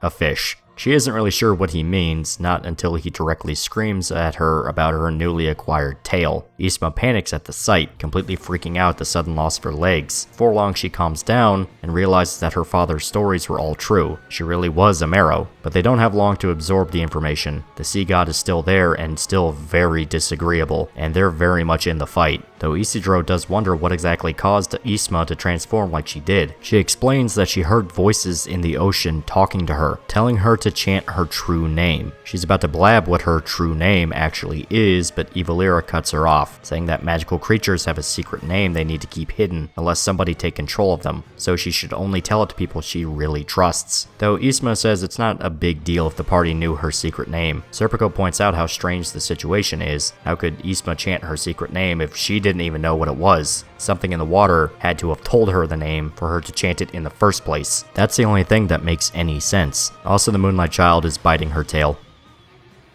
a fish. She isn't really sure what he means, not until he directly screams at her about her newly acquired tail. Ysma panics at the sight, completely freaking out at the sudden loss of her legs. Before long she calms down and realizes that her father's stories were all true. She really was a Marrow, but they don't have long to absorb the information. The sea god is still there and still very disagreeable, and they're very much in the fight. Though Isidro does wonder what exactly caused Ysma to transform like she did. She explains that she heard voices in the ocean talking to her, telling her to chant her true name. She's about to blab what her true name actually is, but Evilira cuts her off, saying that magical creatures have a secret name they need to keep hidden unless somebody take control of them, so she should only tell it to people she really trusts. Though Ysma says it's not a big deal if the party knew her secret name. Serpico points out how strange the situation is. How could Ysma chant her secret name if she didn't even know what it was? Something in the water had to have told her the name for her to chant it in the first place. That's the only thing that makes any sense. Also, the Moonlight Child is biting her tail.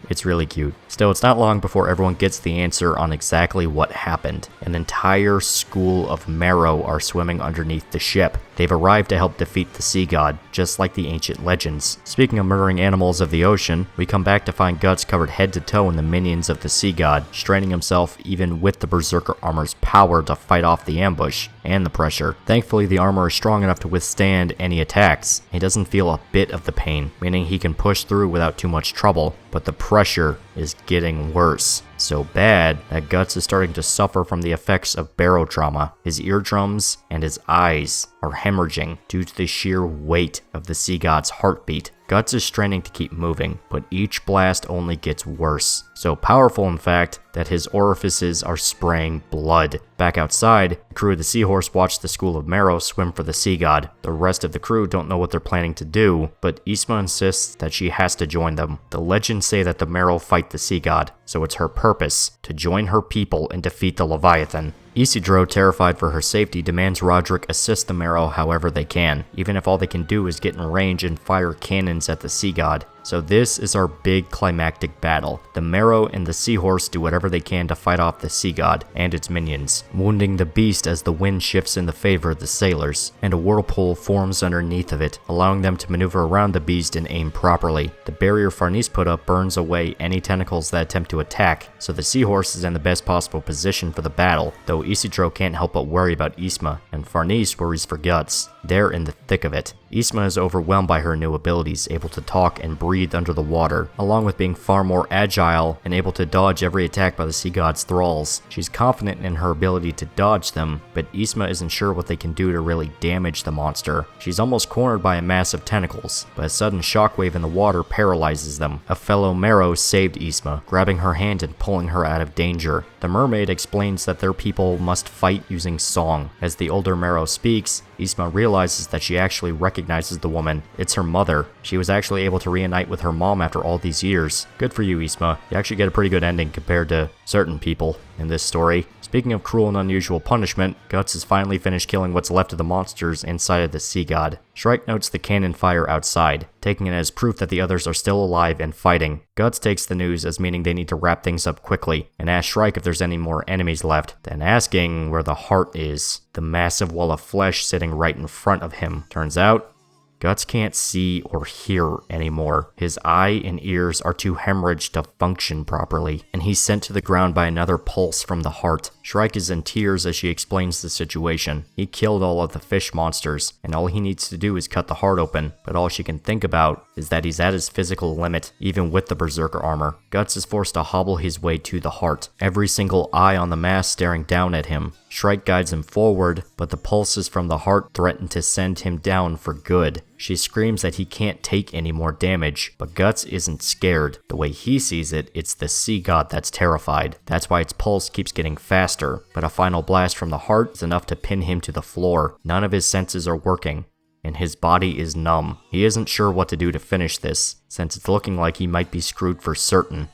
It's really cute. Still, it's not long before everyone gets the answer on exactly what happened. An entire school of Marrow are swimming underneath the ship. They've arrived to help defeat the sea god, just like the ancient legends. Speaking of murdering animals of the ocean, we come back to find Guts covered head to toe in the minions of the sea god, straining himself even with the Berserker armor's power to fight off the ambush and the pressure. Thankfully, the armor is strong enough to withstand any attacks. He doesn't feel a bit of the pain, meaning he can push through without too much trouble, but the pressure is getting worse. So bad that Guts is starting to suffer from the effects of barrow trauma. His eardrums and his eyes are hemorrhaging due to the sheer weight of the sea god's heartbeat. Guts is straining to keep moving, but each blast only gets worse. So powerful, in fact, that his orifices are spraying blood. Back outside, the crew of the Seahorse watch the school of Marrow swim for the sea god. The rest of the crew don't know what they're planning to do, but Ysma insists that she has to join them. The legends say that the Marrow fight the sea god, so it's her purpose to join her people and defeat the Leviathan. Isidro, terrified for her safety, demands Roderick assist the Marrow however they can, even if all they can do is get in range and fire cannons at the sea god. So this is our big climactic battle. The Marrow and the Seahorse do whatever they can to fight off the sea god and its minions, wounding the beast as the wind shifts in the favor of the sailors, and a whirlpool forms underneath of it, allowing them to maneuver around the beast and aim properly. The barrier Farnese put up burns away any tentacles that attempt to attack, so the Seahorse is in the best possible position for the battle, though Isidro can't help but worry about Ysma, and Farnese worries for Guts. They're in the thick of it. Isma is overwhelmed by her new abilities, able to talk and breathe under the water, along with being far more agile and able to dodge every attack by the sea god's thralls. She's confident in her ability to dodge them, but Isma isn't sure what they can do to really damage the monster. She's almost cornered by a mass of tentacles, but a sudden shockwave in the water paralyzes them. A fellow Mero saved Isma, grabbing her hand and pulling her out of danger. The mermaid explains that their people must fight using song. As the older Mero speaks, Isma realizes that she actually recognizes the woman. It's her mother. She was actually able to reunite with her mom after all these years. Good for you, Isma. You actually get a pretty good ending compared to certain people in this story. Speaking of cruel and unusual punishment, Guts has finally finished killing what's left of the monsters inside of the sea god. Shrike notes the cannon fire outside, taking it as proof that the others are still alive and fighting. Guts takes the news as meaning they need to wrap things up quickly, and asks Shrike if there's any more enemies left, then asking where the heart is, the massive wall of flesh sitting right in front of him. Turns out, Guts can't see or hear anymore. His eye and ears are too hemorrhaged to function properly, and he's sent to the ground by another pulse from the heart. Shrike is in tears as she explains the situation. He killed all of the fish monsters, and all he needs to do is cut the heart open, but all she can think about is that he's at his physical limit, even with the Berserker armor. Guts is forced to hobble his way to the heart, every single eye on the mast staring down at him. Shrike guides him forward, but the pulses from the heart threaten to send him down for good. She screams that he can't take any more damage, but Guts isn't scared. The way he sees it, it's the sea god that's terrified. That's why its pulse keeps getting faster, but a final blast from the heart is enough to pin him to the floor. None of his senses are working, and his body is numb. He isn't sure what to do to finish this, since it's looking like he might be screwed for certain.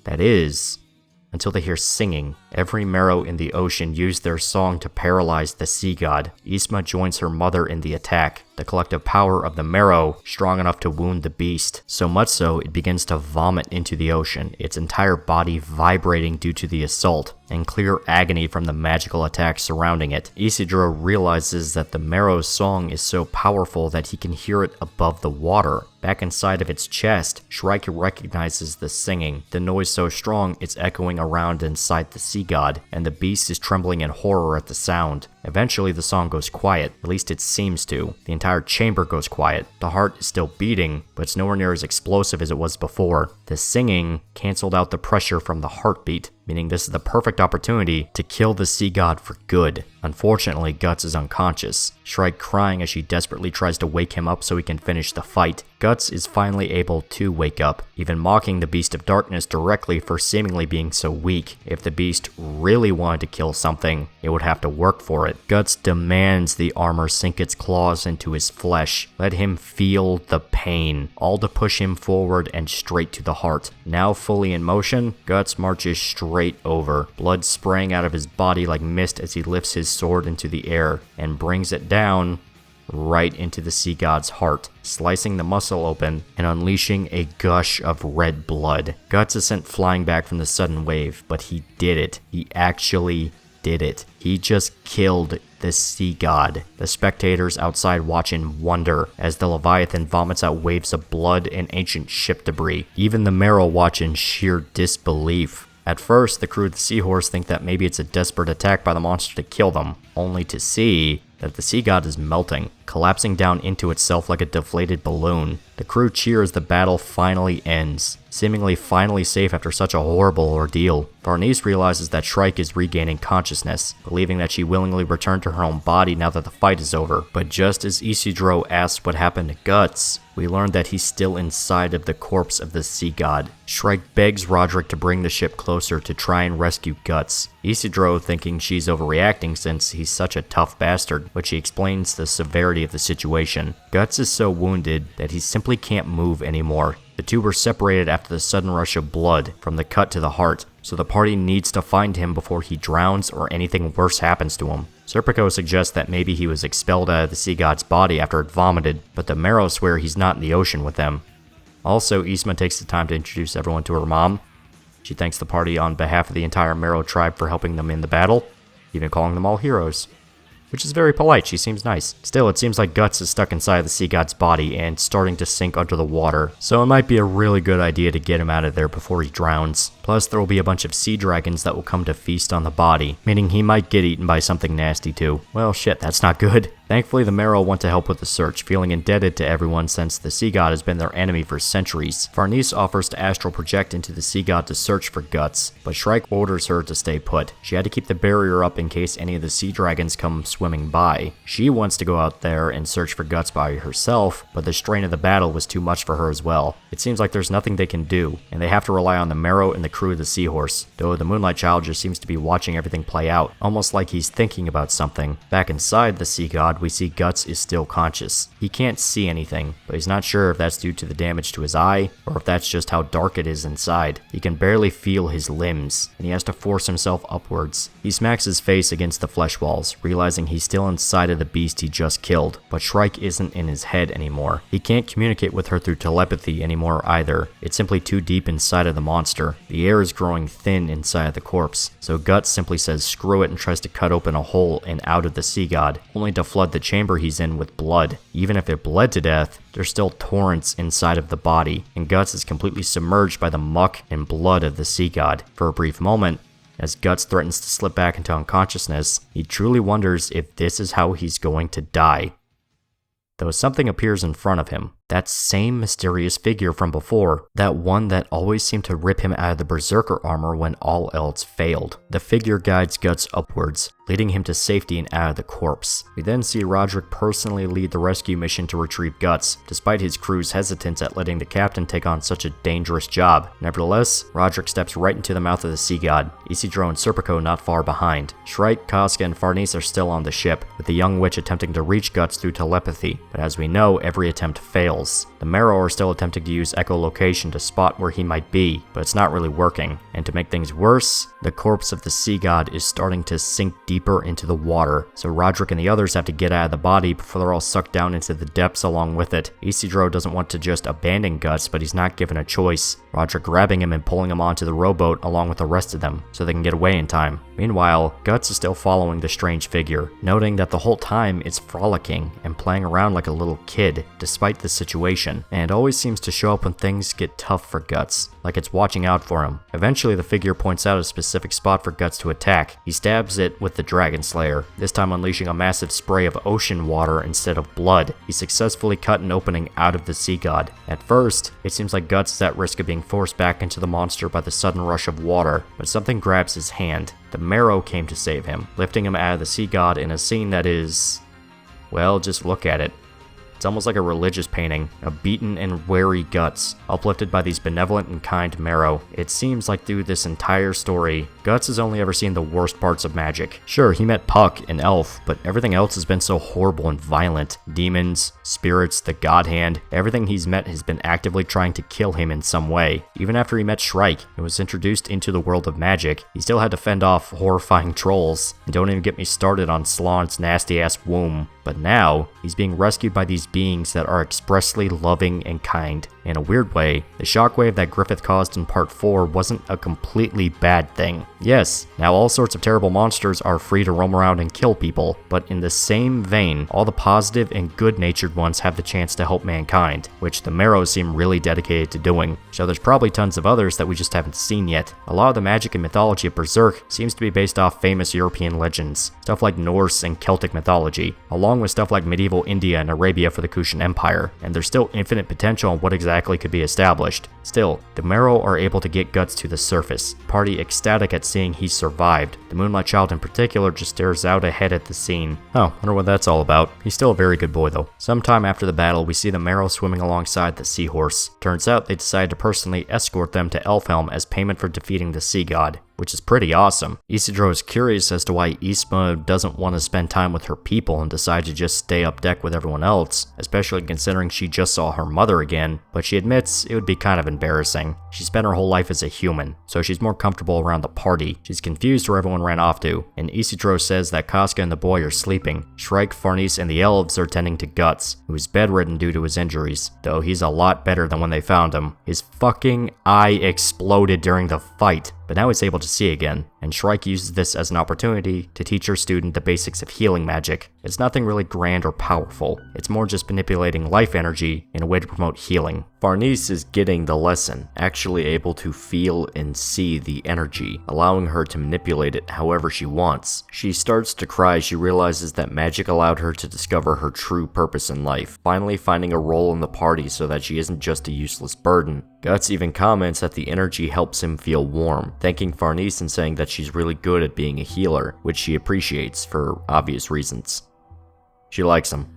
That is, until they hear singing. Every Mero in the ocean used their song to paralyze the sea god. Isma joins her mother in the attack. The collective power of the Mero strong enough to wound the beast, so much so it begins to vomit into the ocean, its entire body vibrating due to the assault, and clear agony from the magical attacks surrounding it. Isidro realizes that the Mero's song is so powerful that he can hear it above the water. Back inside of its chest, Shrike recognizes the singing, the noise so strong it's echoing around inside the sea god, and the beast is trembling in horror at the sound. Eventually the song goes quiet, at least it seems to. The entire chamber goes quiet. The heart is still beating, but it's nowhere near as explosive as it was before. The singing canceled out the pressure from the heartbeat, meaning this is the perfect opportunity to kill the sea god for good. Unfortunately, Guts is unconscious, Shrike crying as she desperately tries to wake him up so he can finish the fight. Guts is finally able to wake up, even mocking the Beast of Darkness directly for seemingly being so weak. If the beast really wanted to kill something, it would have to work for it. Guts demands the armor sink its claws into his flesh. Let him feel the pain, all to push him forward and straight to the heart. Now fully in motion, Guts marches straight over, blood spraying out of his body like mist as he lifts his sword into the air and brings it down right into the sea god's heart, slicing the muscle open and unleashing a gush of red blood. Guts is sent flying back from the sudden wave, but he did it. He actually did it. He just killed the sea god. The spectators outside watch in wonder as the Leviathan vomits out waves of blood and ancient ship debris. Even the Mero watch in sheer disbelief. At first, the crew of the Seahorse think that maybe it's a desperate attack by the monster to kill them, only to see that the sea god is melting, collapsing down into itself like a deflated balloon. The crew cheer as the battle finally ends, seemingly finally safe after such a horrible ordeal. Varnice realizes that Shrike is regaining consciousness, believing that she willingly returned to her own body now that the fight is over. But just as Isidro asks what happened to Guts, we learn that he's still inside of the corpse of the sea god. Shrike begs Roderick to bring the ship closer to try and rescue Guts. Isidro thinking she's overreacting since he's such a tough bastard, but she explains the severity of the situation. Guts is so wounded that he simply can't move anymore. The two were separated after the sudden rush of blood from the cut to the heart, so the party needs to find him before he drowns or anything worse happens to him. Serpico suggests that maybe he was expelled out of the sea god's body after it vomited, but the Mero swear he's not in the ocean with them. Also, Isma takes the time to introduce everyone to her mom. She thanks the party on behalf of the entire Mero tribe for helping them in the battle, even calling them all heroes. Which is very polite, she seems nice. Still, it seems like Guts is stuck inside the sea god's body and starting to sink under the water, so it might be a really good idea to get him out of there before he drowns. Plus, there will be a bunch of sea dragons that will come to feast on the body, meaning he might get eaten by something nasty too. Well, shit, that's not good. Thankfully, the Marrow want to help with the search, feeling indebted to everyone since the Sea God has been their enemy for centuries. Farnese offers to astral project into the Sea God to search for Guts, but Shrike orders her to stay put. She had to keep the barrier up in case any of the sea dragons come swimming by. She wants to go out there and search for Guts by herself, but the strain of the battle was too much for her as well. It seems like there's nothing they can do, and they have to rely on the Marrow and the crew of the Seahorse, though the Moonlight Child just seems to be watching everything play out, almost like he's thinking about something. Back inside the Sea God, we see Guts is still conscious. He can't see anything, but he's not sure if that's due to the damage to his eye, or if that's just how dark it is inside. He can barely feel his limbs, and he has to force himself upwards. He smacks his face against the flesh walls, realizing he's still inside of the beast he just killed, but Shrike isn't in his head anymore. He can't communicate with her through telepathy anymore either. It's simply too deep inside of the monster. The air is growing thin inside of the corpse, so Guts simply says screw it and tries to cut open a hole and out of the Sea God, only to flood the chamber he's in with blood. Even if it bled to death, there's still torrents inside of the body, and Guts is completely submerged by the muck and blood of the Sea God. For a brief moment, as Guts threatens to slip back into unconsciousness, he truly wonders if this is how he's going to die. Though something appears in front of him. That same mysterious figure from before, that one that always seemed to rip him out of the Berserker armor when all else failed. The figure guides Guts upwards, leading him to safety and out of the corpse. We then see Roderick personally lead the rescue mission to retrieve Guts, despite his crew's hesitance at letting the captain take on such a dangerous job. Nevertheless, Roderick steps right into the mouth of the Sea God, Isidro and Serpico not far behind. Shrike, Casca, and Farnese are still on the ship, with the young witch attempting to reach Guts through telepathy, but as we know, every attempt fails. The Marrow are still attempting to use echolocation to spot where he might be, but it's not really working. And to make things worse, the corpse of the Sea God is starting to sink deeper into the water, so Roderick and the others have to get out of the body before they're all sucked down into the depths along with it. Isidro doesn't want to just abandon Guts, but he's not given a choice. Roderick grabbing him and pulling him onto the rowboat along with the rest of them, so they can get away in time. Meanwhile, Guts is still following the strange figure, noting that the whole time it's frolicking and playing around like a little kid, despite the situation, and always seems to show up when things get tough for Guts, like it's watching out for him. Eventually, the figure points out a specific spot for Guts to attack. He stabs it with the Dragon Slayer, this time unleashing a massive spray of ocean water instead of blood. He successfully cut an opening out of the Sea God. At first, it seems like Guts is at risk of being forced back into the monster by the sudden rush of water, but something grabs his hand. The Marrow came to save him, lifting him out of the Sea God in a scene that is... well, just look at it. It's almost like a religious painting, a beaten and wary Guts, uplifted by these benevolent and kind Marrow. It seems like through this entire story, Guts has only ever seen the worst parts of magic. Sure, he met Puck, an elf, but everything else has been so horrible and violent. Demons, spirits, the God Hand, everything he's met has been actively trying to kill him in some way. Even after he met Shrike and was introduced into the world of magic, he still had to fend off horrifying trolls. And don't even get me started on Slaan's nasty-ass womb. But now, he's being rescued by these beings that are expressly loving and kind. In a weird way, the shockwave that Griffith caused in Part 4 wasn't a completely bad thing. Yes, now all sorts of terrible monsters are free to roam around and kill people, but in the same vein, all the positive and good-natured ones have the chance to help mankind, which the Marrows seem really dedicated to doing. So there's probably tons of others that we just haven't seen yet. A lot of the magic and mythology of Berserk seems to be based off famous European legends, stuff like Norse and Celtic mythology, along with stuff like medieval India and Arabia for the Kushan Empire, and there's still infinite potential on what exactly could be established. Still, the Marrow are able to get Guts to the surface, party ecstatic at seeing he survived. The Moonlight Child in particular just stares out ahead at the scene. Oh, wonder what that's all about. He's still a very good boy though. Sometime after the battle, we see the Marrow swimming alongside the Seahorse. Turns out they decided to personally escort them to Elfhelm as payment for defeating the Sea God, which is pretty awesome. Isidro is curious as to why Isma doesn't want to spend time with her people and decide to just stay up deck with everyone else, especially considering she just saw her mother again, but she admits it would be kind of embarrassing. She spent her whole life as a human, so she's more comfortable around the party. She's confused where everyone ran off to, and Isidro says that Casca and the boy are sleeping. Shrike, Farnese, and the elves are tending to Guts, who is bedridden due to his injuries, though he's a lot better than when they found him. His fucking eye exploded during the fight, but now he's able to see again, and Shrike uses this as an opportunity to teach her student the basics of healing magic. It's nothing really grand or powerful, it's more just manipulating life energy in a way to promote healing. Farnese is getting the lesson, actually able to feel and see the energy, allowing her to manipulate it however she wants. She starts to cry as she realizes that magic allowed her to discover her true purpose in life, finally finding a role in the party so that she isn't just a useless burden. Guts even comments that the energy helps him feel warm, thanking Farnese and saying that she's really good at being a healer, which she appreciates for obvious reasons. She likes him.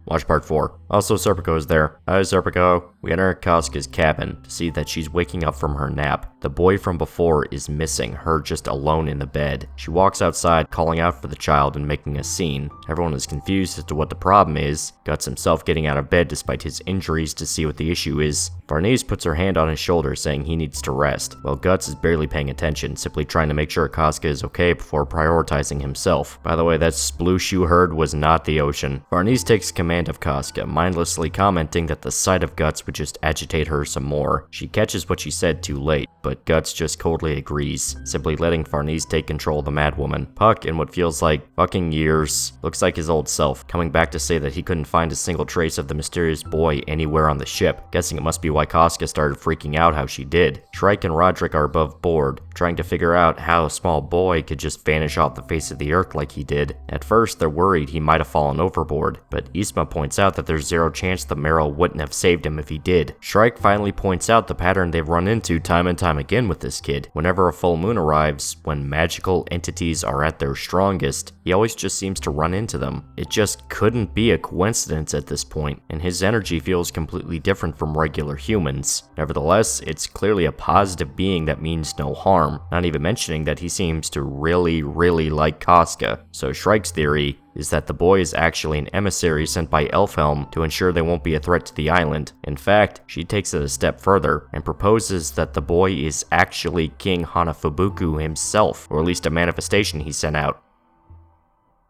Watch part 4. Also, Serpico is there. Hi, Serpico. We enter Casca's cabin to see that she's waking up from her nap. The boy from before is missing, her just alone in the bed. She walks outside, calling out for the child and making a scene. Everyone is confused as to what the problem is. Guts himself getting out of bed despite his injuries to see what the issue is. Farnese puts her hand on his shoulder, saying he needs to rest, while Guts is barely paying attention, simply trying to make sure Casca is okay before prioritizing himself. By the way, that sploosh you heard was not the ocean. Farnese takes command of Casca, mindlessly commenting that the sight of Guts would just agitate her some more. She catches what she said too late, but Guts just coldly agrees, simply letting Farnese take control of the madwoman. Puck, in what feels like fucking years, looks like his old self, coming back to say that he couldn't find a single trace of the mysterious boy anywhere on the ship, guessing it must be why Casca started freaking out how she did. Shrike and Roderick are above board, trying to figure out how a small boy could just vanish off the face of the earth like he did. At first, they're worried he might have fallen overboard, but Isma points out that there's zero chance the Merrill wouldn't have saved him if he did. Shrike finally points out the pattern they've run into time and time again with this kid. Whenever a full moon arrives, when magical entities are at their strongest, he always just seems to run into them. It just couldn't be a coincidence at this point, and his energy feels completely different from regular humans. Nevertheless, it's clearly a positive being that means no harm, not even mentioning that he seems to really like Casca. So Shrike's theory is that the boy is actually an emissary sent by Elfhelm to ensure they won't be a threat to the island. In fact, she takes it a step further and proposes that the boy is actually King Hanafubuku himself, or at least a manifestation he sent out.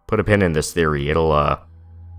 Put a pin in this theory, it'll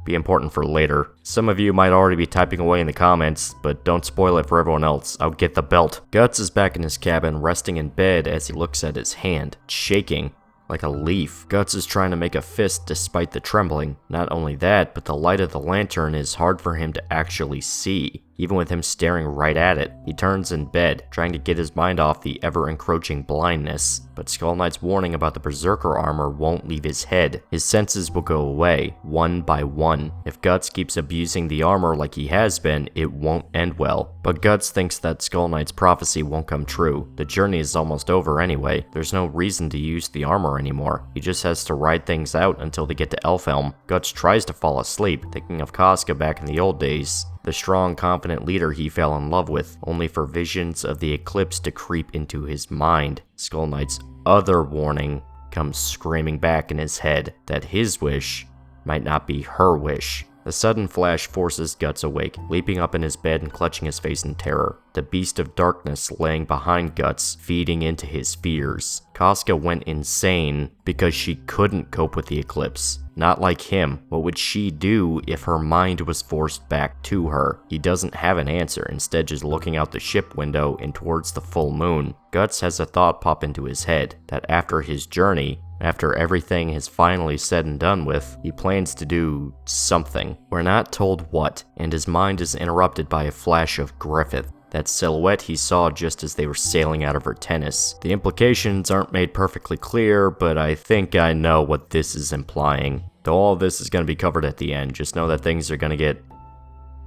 be important for later. Some of you might already be typing away in the comments, but don't spoil it for everyone else. I'll get the belt. Guts is back in his cabin, resting in bed as he looks at his hand, shaking like a leaf. Guts is trying to make a fist despite the trembling. Not only that, but the light of the lantern is hard for him to actually see. Even with him staring right at it, he turns in bed, trying to get his mind off the ever-encroaching blindness. But Skull Knight's warning about the Berserker armor won't leave his head. His senses will go away, one by one. If Guts keeps abusing the armor like he has been, it won't end well. But Guts thinks that Skull Knight's prophecy won't come true. The journey is almost over anyway. There's no reason to use the armor anymore. He just has to ride things out until they get to Elfhelm. Guts tries to fall asleep, thinking of Casca back in the old days. The strong, confident leader he fell in love with, only for visions of the eclipse to creep into his mind. Skull Knight's other warning comes screaming back in his head that his wish might not be her wish. The sudden flash forces Guts awake, leaping up in his bed and clutching his face in terror. The beast of darkness laying behind Guts, feeding into his fears. Casca went insane because she couldn't cope with the eclipse. Not like him. What would she do if her mind was forced back to her? He doesn't have an answer, instead just looking out the ship window and towards the full moon. Guts has a thought pop into his head, that after his journey, after everything is finally said and done with, he plans to do something. We're not told what, and his mind is interrupted by a flash of Griffith. That silhouette he saw just as they were sailing out of her tennis. The implications aren't made perfectly clear, but I think I know what this is implying. Though all of this is going to be covered at the end, just know that things are going to get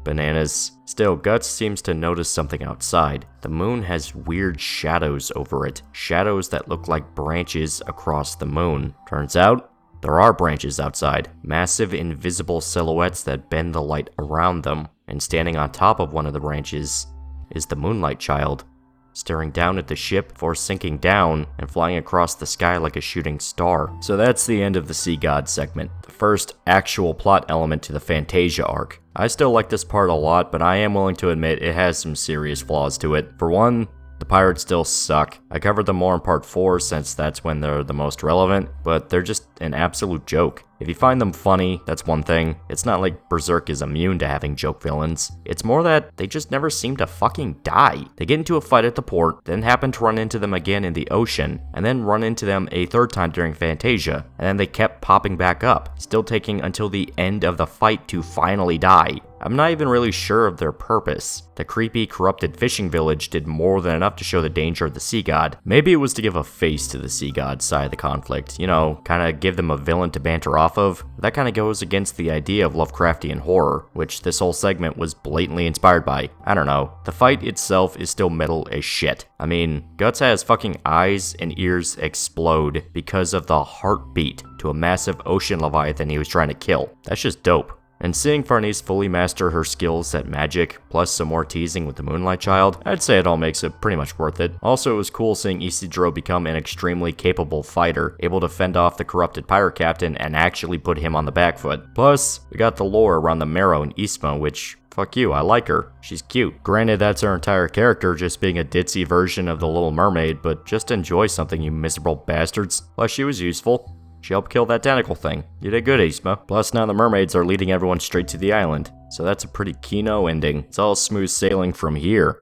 bananas. Still, Guts seems to notice something outside. The moon has weird shadows over it. Shadows that look like branches across the moon. Turns out, there are branches outside. Massive invisible silhouettes that bend the light around them. And standing on top of one of the branches is the Moonlight Child, staring down at the ship before sinking down and flying across the sky like a shooting star. So that's the end of the Sea God segment, the first actual plot element to the Fantasia arc. I still like this part a lot, but I am willing to admit it has some serious flaws to it. For one, the pirates still suck. I covered them more in part 4 since that's when they're the most relevant, but they're just an absolute joke. If you find them funny, that's one thing. It's not like Berserk is immune to having joke villains. It's more that they just never seem to fucking die. They get into a fight at the port, then happen to run into them again in the ocean, and then run into them a third time during Fantasia, and then they kept popping back up, still taking until the end of the fight to finally die. I'm not even really sure of their purpose. The creepy, corrupted fishing village did more than enough to show the danger of the sea god. Maybe it was to give a face to the sea god side of the conflict, you know, kinda give them a villain to banter off of. That kinda goes against the idea of Lovecraftian horror, which this whole segment was blatantly inspired by. I don't know. The fight itself is still metal as shit. I mean, Guts has fucking eyes and ears explode because of the heartbeat to a massive ocean leviathan he was trying to kill. That's just dope. And seeing Farnese fully master her skills at magic, plus some more teasing with the Moonlight Child, I'd say it all makes it pretty much worth it. Also, it was cool seeing Isidro become an extremely capable fighter, able to fend off the corrupted pirate captain and actually put him on the back foot. Plus, we got the lore around the Marrow and Isma, which, fuck you, I like her. She's cute. Granted, that's her entire character, just being a ditzy version of the Little Mermaid, but just enjoy something, you miserable bastards. Plus, she was useful. She helped kill that tentacle thing. You did good, Isma. Plus, now the mermaids are leading everyone straight to the island. So that's a pretty Kino ending. It's all smooth sailing from here.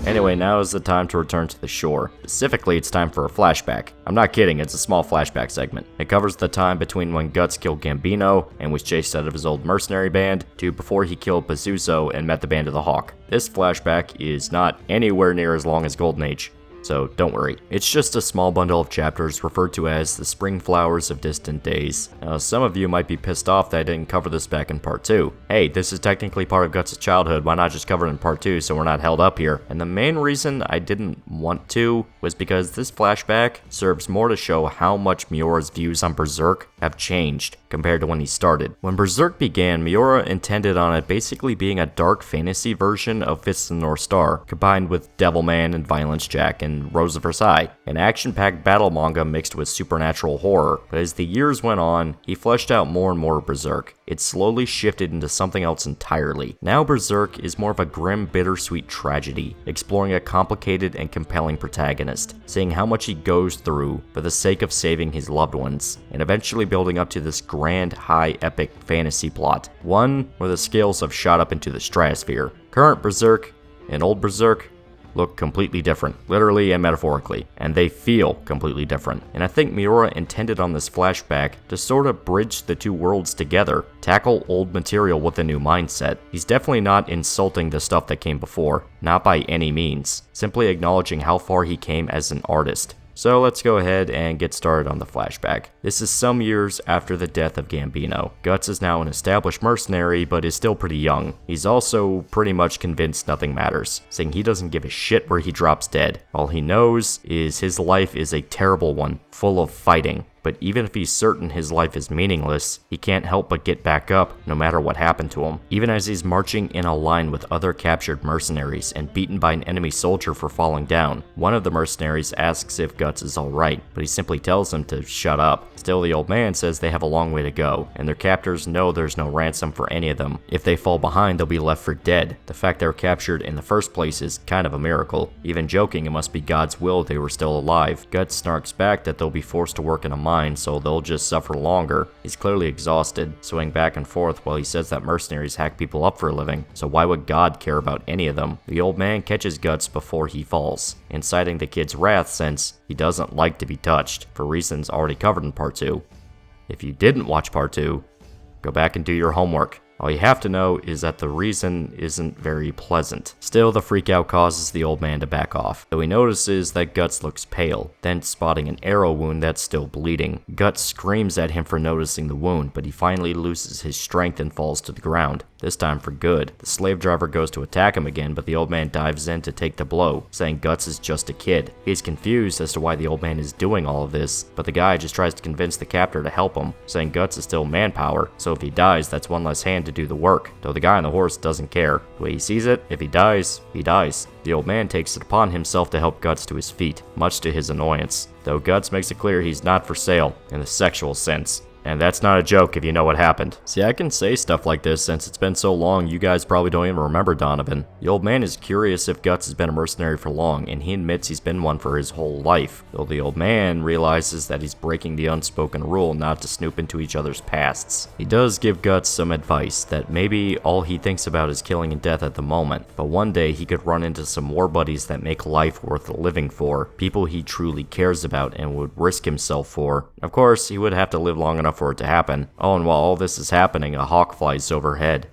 Anyway, now is the time to return to the shore. Specifically, it's time for a flashback. I'm not kidding, it's a small flashback segment. It covers the time between when Guts killed Gambino and was chased out of his old mercenary band, to before he killed Pazuzu and met the Band of the Hawk. This flashback is not anywhere near as long as Golden Age, so don't worry. It's just a small bundle of chapters referred to as the Spring Flowers of Distant Days. Now, some of you might be pissed off that I didn't cover this back in part 2. Hey, this is technically part of Guts' childhood, why not just cover it in part 2 so we're not held up here? And the main reason I didn't want to was because this flashback serves more to show how much Miura's views on Berserk have changed compared to when he started. When Berserk began, Miura intended on it basically being a dark fantasy version of Fist of the North Star, combined with Devilman and Violence Jack and Rose of Versailles, an action-packed battle manga mixed with supernatural horror. But as the years went on, he fleshed out more and more of Berserk. It slowly shifted into something else entirely. Now Berserk is more of a grim, bittersweet tragedy, exploring a complicated and compelling protagonist, seeing how much he goes through for the sake of saving his loved ones, and eventually building up to this grand, high, epic fantasy plot, one where the scales have shot up into the stratosphere. Current Berserk and old Berserk look completely different, literally and metaphorically, and they feel completely different. And I think Miura intended on this flashback to sort of bridge the two worlds together, tackle old material with a new mindset. He's definitely not insulting the stuff that came before, not by any means, simply acknowledging how far he came as an artist. So let's go ahead and get started on the flashback. This is some years after the death of Gambino. Guts is now an established mercenary, but is still pretty young. He's also pretty much convinced nothing matters, saying he doesn't give a shit where he drops dead. All he knows is his life is a terrible one, full of fighting. But even if he's certain his life is meaningless, he can't help but get back up no matter what happened to him. Even as he's marching in a line with other captured mercenaries and beaten by an enemy soldier for falling down, one of the mercenaries asks if Guts is alright, but he simply tells him to shut up. Still, the old man says they have a long way to go, and their captors know there's no ransom for any of them. If they fall behind, they'll be left for dead. The fact they were captured in the first place is kind of a miracle. Even joking, it must be God's will they were still alive. Guts snarks back that they'll be forced to work in a mine, so they'll just suffer longer. He's clearly exhausted, swaying back and forth while he says that mercenaries hack people up for a living, so why would God care about any of them? The old man catches Guts before he falls, inciting the kid's wrath since he doesn't like to be touched, for reasons already covered in part 2. If you didn't watch part 2, go back and do your homework. All you have to know is that the reason isn't very pleasant. Still, the freakout causes the old man to back off, though he notices that Guts looks pale, then spotting an arrow wound that's still bleeding. Guts screams at him for noticing the wound, but he finally loses his strength and falls to the ground, this time for good. The slave driver goes to attack him again, but the old man dives in to take the blow, saying Guts is just a kid. He's confused as to why the old man is doing all of this, but the guy just tries to convince the captor to help him, saying Guts is still manpower, so if he dies, that's one less hand to do the work, though the guy on the horse doesn't care. The way he sees it, if he dies, he dies. The old man takes it upon himself to help Guts to his feet, much to his annoyance, though Guts makes it clear he's not for sale, in the sexual sense. And that's not a joke if you know what happened. See, I can say stuff like this since it's been so long you guys probably don't even remember Donovan. The old man is curious if Guts has been a mercenary for long, and he admits he's been one for his whole life, though the old man realizes that he's breaking the unspoken rule not to snoop into each other's pasts. He does give Guts some advice that maybe all he thinks about is killing and death at the moment, but one day he could run into some war buddies that make life worth living for, people he truly cares about and would risk himself for. Of course, he would have to live long enough for it to happen. Oh, and while all this is happening, a hawk flies overhead.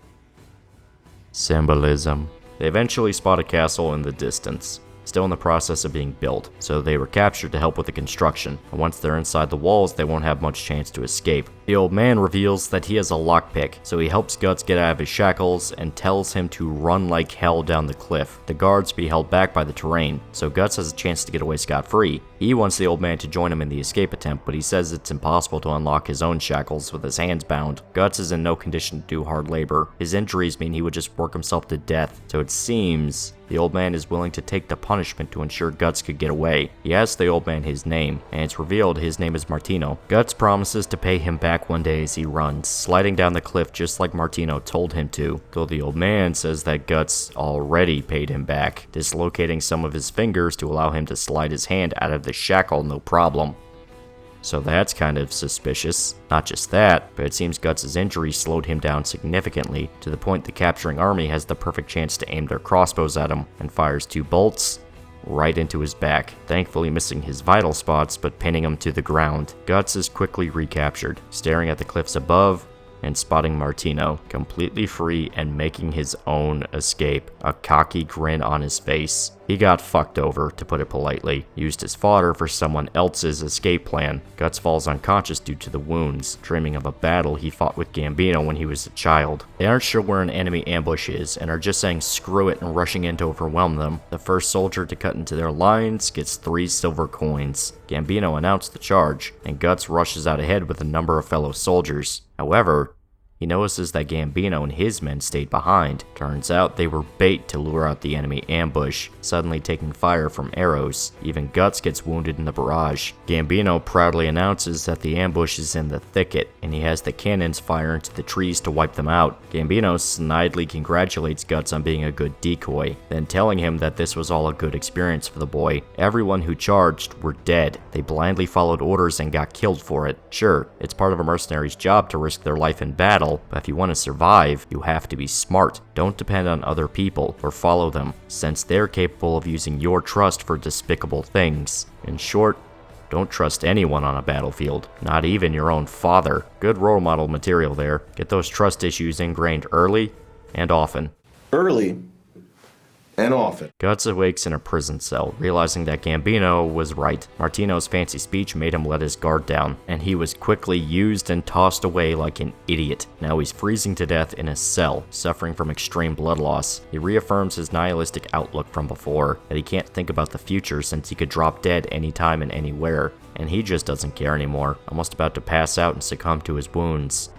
Symbolism. They eventually spot a castle in the distance, still in the process of being built, so they were captured to help with the construction, and once they're inside the walls, they won't have much chance to escape. The old man reveals that he has a lockpick, so he helps Guts get out of his shackles and tells him to run like hell down the cliff. The guards be held back by the terrain, so Guts has a chance to get away scot-free. He wants the old man to join him in the escape attempt, but he says it's impossible to unlock his own shackles with his hands bound. Guts is in no condition to do hard labor. His injuries mean he would just work himself to death, so it seems the old man is willing to take the punishment to ensure Guts could get away. He asks the old man his name, and it's revealed his name is Martino. Guts promises to pay him back one day as he runs, sliding down the cliff just like Martino told him to, though the old man says that Guts already paid him back, dislocating some of his fingers to allow him to slide his hand out of the shackle no problem. So that's kind of suspicious. Not just that, but it seems Guts' injury slowed him down significantly, to the point the capturing army has the perfect chance to aim their crossbows at him, and fires 2 bolts right into his back, thankfully missing his vital spots but pinning him to the ground. Guts is quickly recaptured, staring at the cliffs above and spotting Martino, completely free and making his own escape, a cocky grin on his face. He got fucked over, to put it politely, used as fodder for someone else's escape plan. Guts falls unconscious due to the wounds, dreaming of a battle he fought with Gambino when he was a child. They aren't sure where an enemy ambush is, and are just saying screw it and rushing in to overwhelm them. The first soldier to cut into their lines gets 3 silver coins. Gambino announced the charge, and Guts rushes out ahead with a number of fellow soldiers. However, he notices that Gambino and his men stayed behind. Turns out they were bait to lure out the enemy ambush, suddenly taking fire from arrows. Even Guts gets wounded in the barrage. Gambino proudly announces that the ambush is in the thicket, and he has the cannons fire into the trees to wipe them out. Gambino snidely congratulates Guts on being a good decoy, then telling him that this was all a good experience for the boy. Everyone who charged were dead. They blindly followed orders and got killed for it. Sure, it's part of a mercenary's job to risk their life in battle, but if you want to survive, you have to be smart. Don't depend on other people or follow them, since they're capable of using your trust for despicable things. In short, don't trust anyone on a battlefield, not even your own father. Good role model material there. Get those trust issues ingrained early and often. Early and often. Guts awakes in a prison cell, realizing that Gambino was right. Martino's fancy speech made him let his guard down, and he was quickly used and tossed away like an idiot. Now he's freezing to death in a cell, suffering from extreme blood loss. He reaffirms his nihilistic outlook from before, that he can't think about the future since he could drop dead anytime and anywhere, and he just doesn't care anymore, almost about to pass out and succumb to his wounds.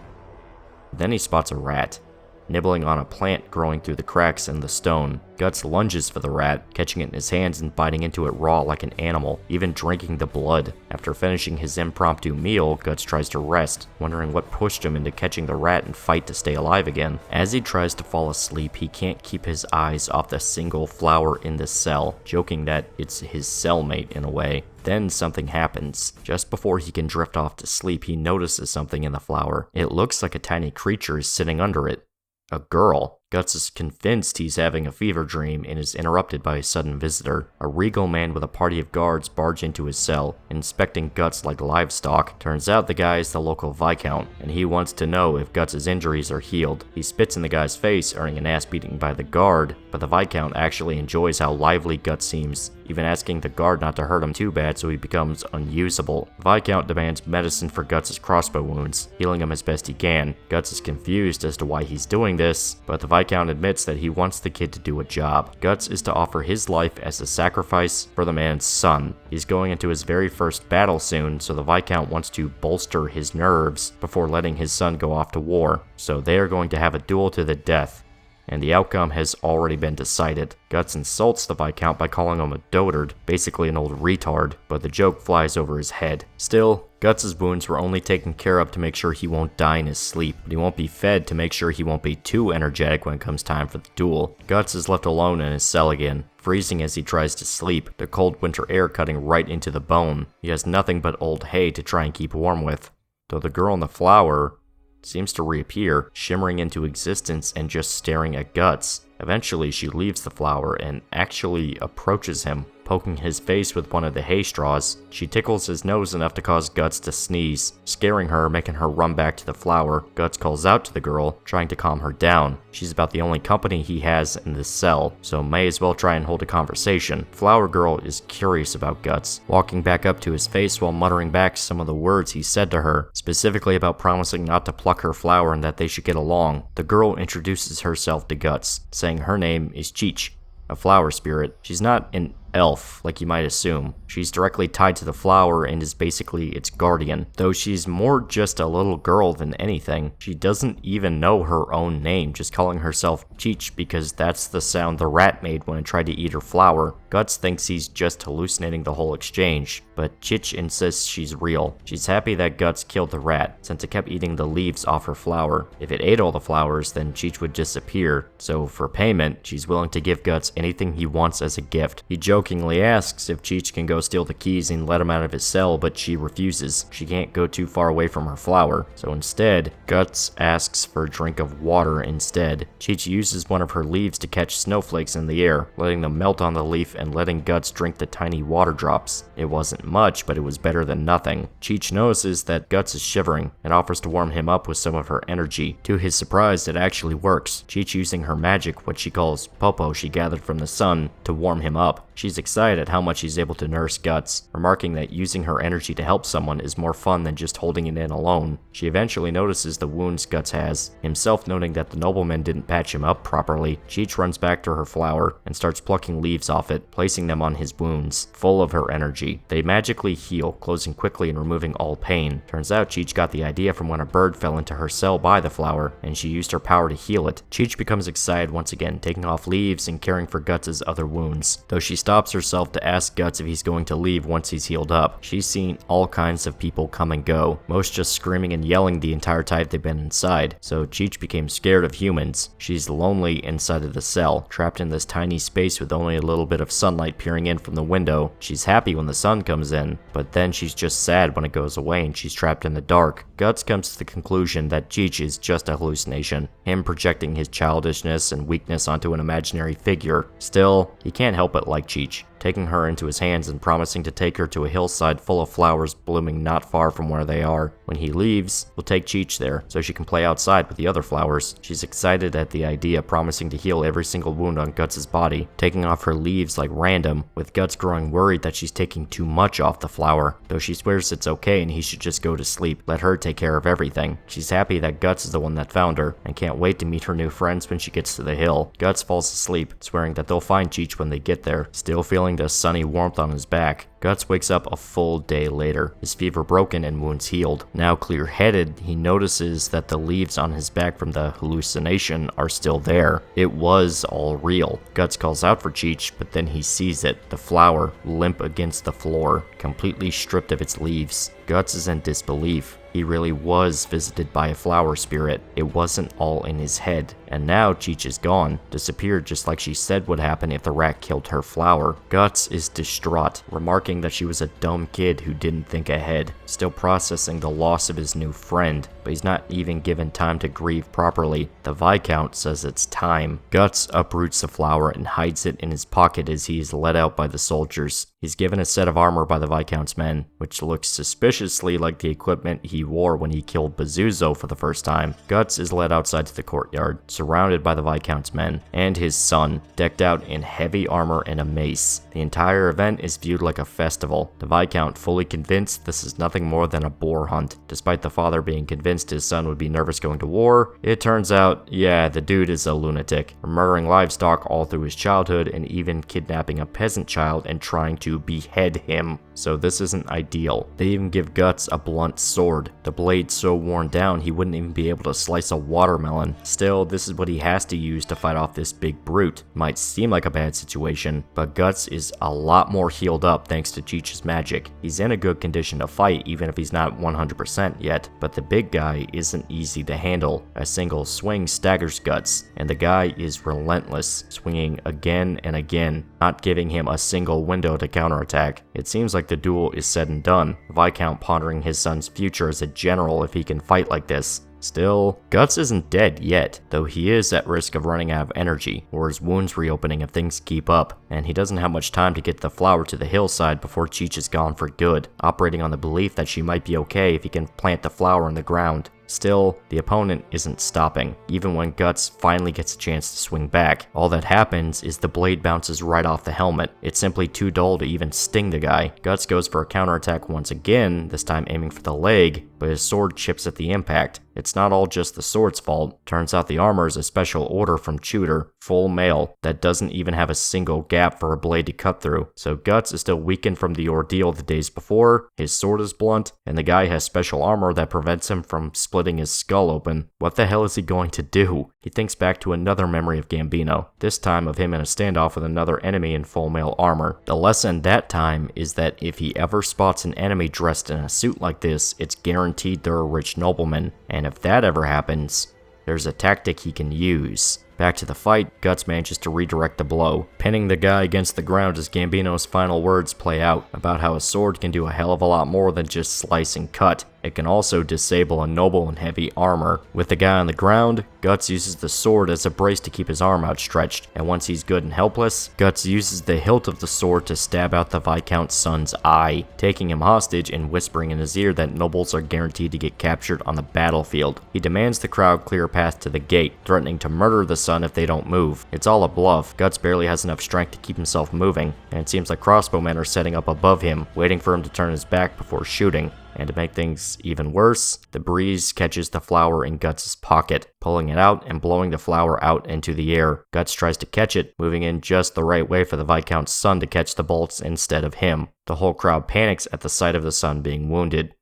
Then he spots a rat, nibbling on a plant growing through the cracks in the stone. Guts lunges for the rat, catching it in his hands and biting into it raw like an animal, even drinking the blood. After finishing his impromptu meal, Guts tries to rest, wondering what pushed him into catching the rat and fight to stay alive again. As he tries to fall asleep, he can't keep his eyes off the single flower in the cell, joking that it's his cellmate in a way. Then something happens. Just before he can drift off to sleep, he notices something in the flower. It looks like a tiny creature is sitting under it. A girl. Guts is convinced he's having a fever dream and is interrupted by a sudden visitor. A regal man with a party of guards barge into his cell, inspecting Guts like livestock. Turns out the guy is the local Viscount, and he wants to know if Guts' injuries are healed. He spits in the guy's face, earning an ass beating by the guard, but the Viscount actually enjoys how lively Guts seems, even asking the guard not to hurt him too bad so he becomes unusable. The Viscount demands medicine for Guts' crossbow wounds, healing him as best he can. Guts is confused as to why he's doing this, but the Viscount admits that he wants the kid to do a job. Guts is to offer his life as a sacrifice for the man's son. He's going into his very first battle soon, so the Viscount wants to bolster his nerves before letting his son go off to war. So they are going to have a duel to the death, and the outcome has already been decided. Guts insults the Viscount by calling him a dotard, basically an old retard, but the joke flies over his head. Still, Guts' wounds were only taken care of to make sure he won't die in his sleep, but he won't be fed to make sure he won't be too energetic when it comes time for the duel. Guts is left alone in his cell again, freezing as he tries to sleep, the cold winter air cutting right into the bone. He has nothing but old hay to try and keep warm with, though the girl in the flower seems to reappear, shimmering into existence and just staring at Guts. Eventually, she leaves the flower and actually approaches him, poking his face with one of the hay straws. She tickles his nose enough to cause Guts to sneeze, scaring her, making her run back to the flower. Guts calls out to the girl, trying to calm her down. She's about the only company he has in this cell, so may as well try and hold a conversation. Flower girl is curious about Guts, walking back up to his face while muttering back some of the words he said to her, specifically about promising not to pluck her flower and that they should get along. The girl introduces herself to Guts, saying her name is Cheech, a flower spirit. She's not an elf, like you might assume. She's directly tied to the flower and is basically its guardian, though she's more just a little girl than anything. She doesn't even know her own name, just calling herself Cheech because that's the sound the rat made when it tried to eat her flower. Guts thinks he's just hallucinating the whole exchange, but Cheech insists she's real. She's happy that Guts killed the rat, since it kept eating the leaves off her flower. If it ate all the flowers, then Cheech would disappear, so for payment, she's willing to give Guts anything he wants as a gift. He jokingly asks if Cheech can go steal the keys and let him out of his cell, but she refuses. She can't go too far away from her flower, so instead, Guts asks for a drink of water instead. Cheech uses one of her leaves to catch snowflakes in the air, letting them melt on the leaf and letting Guts drink the tiny water drops. It wasn't much, but it was better than nothing. Cheech notices that Guts is shivering and offers to warm him up with some of her energy. To his surprise, it actually works. Cheech using her magic, what she calls popo she gathered from the sun, to warm him up. She's excited at how much she's able to nurse Guts, remarking that using her energy to help someone is more fun than just holding it in alone. She eventually notices the wounds Guts has, himself noting that the nobleman didn't patch him up properly. Cheech runs back to her flower and starts plucking leaves off it, placing them on his wounds, full of her energy. They magically heal, closing quickly and removing all pain. Turns out Cheech got the idea from when a bird fell into her cell by the flower, and she used her power to heal it. Cheech becomes excited once again, taking off leaves and caring for Guts' other wounds, though she stops herself to ask Guts if he's going to leave once he's healed up. She's seen all kinds of people come and go, most just screaming and yelling the entire time they've been inside, so Cheech became scared of humans. She's lonely inside of the cell, trapped in this tiny space with only a little bit of sunlight peering in from the window. She's happy when the sun comes in, but then she's just sad when it goes away and she's trapped in the dark. Guts comes to the conclusion that Cheech is just a hallucination, him projecting his childishness and weakness onto an imaginary figure. Still, he can't help but like Cheech, taking her into his hands and promising to take her to a hillside full of flowers blooming not far from where they are. When he leaves, he'll take Cheech there so she can play outside with the other flowers. She's excited at the idea, promising to heal every single wound on Guts' body, taking off her leaves like random, with Guts growing worried that she's taking too much off the flower, though she swears it's okay and he should just go to sleep, let her take care of everything. She's happy that Guts is the one that found her, and can't wait to meet her new friends when she gets to the hill. Guts falls asleep, swearing that they'll find Cheech when they get there, still feeling the sunny warmth on his back. Guts wakes up a full day later, his fever broken and wounds healed. Now clear-headed, he notices that the leaves on his back from the hallucination are still there. It was all real. Guts calls out for Cheech, but then he sees it, the flower, limp against the floor, completely stripped of its leaves. Guts is in disbelief. He really was visited by a flower spirit. It wasn't all in his head. And now Cheech is gone, disappeared just like she said would happen if the rat killed her flower. Guts is distraught, remarking that she was a dumb kid who didn't think ahead, still processing the loss of his new friend, but he's not even given time to grieve properly. The Viscount says it's time. Guts uproots the flower and hides it in his pocket as he is led out by the soldiers. He's given a set of armor by the Viscount's men, which looks suspiciously like the equipment he wore when he killed Bazoozo for the first time. Guts is led outside to the courtyard, surrounded by the Viscount's men, and his son, decked out in heavy armor and a mace. The entire event is viewed like a festival, the Viscount fully convinced this is nothing more than a boar hunt. Despite the father being convinced his son would be nervous going to war, it turns out, yeah, the dude is a lunatic, murdering livestock all through his childhood and even kidnapping a peasant child and trying to behead him. So this isn't ideal. They even give Guts a blunt sword, The blade's so worn down he wouldn't even be able to slice a watermelon. Still, this is what he has to use to fight off this big brute. Might seem like a bad situation, but Guts is a lot more healed up thanks to Cheech's magic. He's in a good condition to fight even if he's not 100% yet, but the big guy isn't easy to handle. A single swing staggers Guts, and the guy is relentless, swinging again and again, not giving him a single window to counterattack. It seems like the duel is said and done, Viscount pondering his son's future as a general if he can fight like this. Still, Guts isn't dead yet, though he is at risk of running out of energy, or his wounds reopening if things keep up, and he doesn't have much time to get the flower to the hillside before Cheech is gone for good, operating on the belief that she might be okay if he can plant the flower in the ground. Still, the opponent isn't stopping. Even when Guts finally gets a chance to swing back, all that happens is the blade bounces right off the helmet. It's simply too dull to even sting the guy. Guts goes for a counterattack once again, this time aiming for the leg, but his sword chips at the impact. It's not all just the sword's fault. Turns out the armor is a special order from Tudor, full mail, that doesn't even have a single gap for a blade to cut through. So Guts is still weakened from the ordeal the days before, his sword is blunt, and the guy has special armor that prevents him from splitting his skull open. What the hell is he going to do? He thinks back to another memory of Gambino, this time of him in a standoff with another enemy in full mail armor. The lesson that time is that if he ever spots an enemy dressed in a suit like this, it's guaranteed they're a rich nobleman, and if that ever happens, there's a tactic he can use. Back to the fight, Guts manages to redirect the blow, pinning the guy against the ground as Gambino's final words play out about how a sword can do a hell of a lot more than just slice and cut. It can also disable a noble in heavy armor. With the guy on the ground, Guts uses the sword as a brace to keep his arm outstretched, and once he's good and helpless, Guts uses the hilt of the sword to stab out the Viscount's son's eye, taking him hostage and whispering in his ear that nobles are guaranteed to get captured on the battlefield. He demands the crowd clear a path to the gate, threatening to murder the son if they don't move. It's all a bluff. Guts barely has enough strength to keep himself moving, and it seems like crossbowmen are setting up above him, waiting for him to turn his back before shooting. And to make things even worse, the breeze catches the flower in Guts' pocket, pulling it out and blowing the flower out into the air. Guts tries to catch it, moving in just the right way for the Viscount's son to catch the bolts instead of him. The whole crowd panics at the sight of the son being wounded,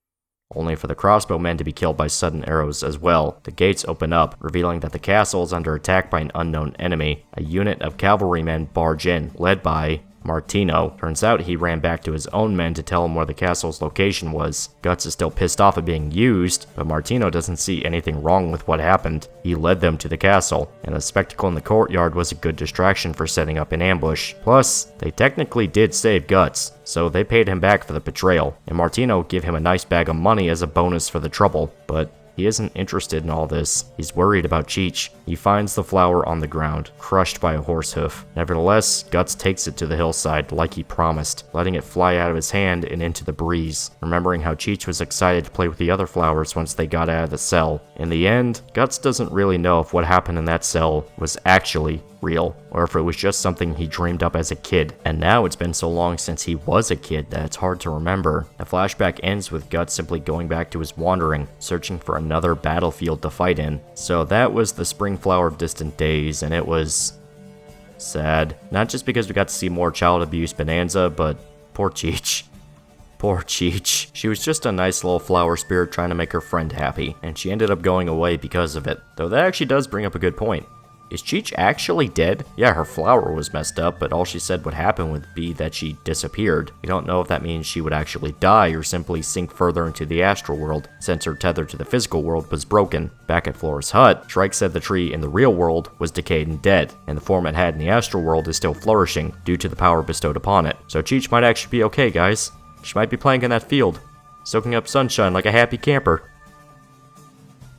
only for the crossbowmen to be killed by sudden arrows as well. The gates open up, revealing that the castle is under attack by an unknown enemy. A unit of cavalrymen barge in, led by Martino. Turns out he ran back to his own men to tell him where the castle's location was. Guts is still pissed off at being used, but Martino doesn't see anything wrong with what happened. He led them to the castle, and the spectacle in the courtyard was a good distraction for setting up an ambush. Plus, they technically did save Guts, so they paid him back for the betrayal, and Martino gave him a nice bag of money as a bonus for the trouble, but he isn't interested in all this. He's worried about Cheech. He finds the flower on the ground, crushed by a horse hoof. Nevertheless, Guts takes it to the hillside like he promised, letting it fly out of his hand and into the breeze, remembering how Cheech was excited to play with the other flowers once they got out of the cell. In the end, Guts doesn't really know if what happened in that cell was actually real, or if it was just something he dreamed up as a kid. And now it's been so long since he was a kid that it's hard to remember. The flashback ends with Guts simply going back to his wandering, searching for another battlefield to fight in. So that was the Spring Flower of Distant Days, and it was sad. Not just because we got to see more child abuse bonanza, but poor Cheech. Poor Cheech. She was just a nice little flower spirit trying to make her friend happy, and she ended up going away because of it. Though that actually does bring up a good point. Is Cheech actually dead? Yeah, her flower was messed up, but all she said would happen would be that she disappeared. We don't know if that means she would actually die or simply sink further into the astral world, since her tether to the physical world was broken. Back at Flora's hut, Shrike said the tree in the real world was decayed and dead, and the form it had in the astral world is still flourishing due to the power bestowed upon it. So Cheech might actually be okay, guys. She might be playing in that field, soaking up sunshine like a happy camper.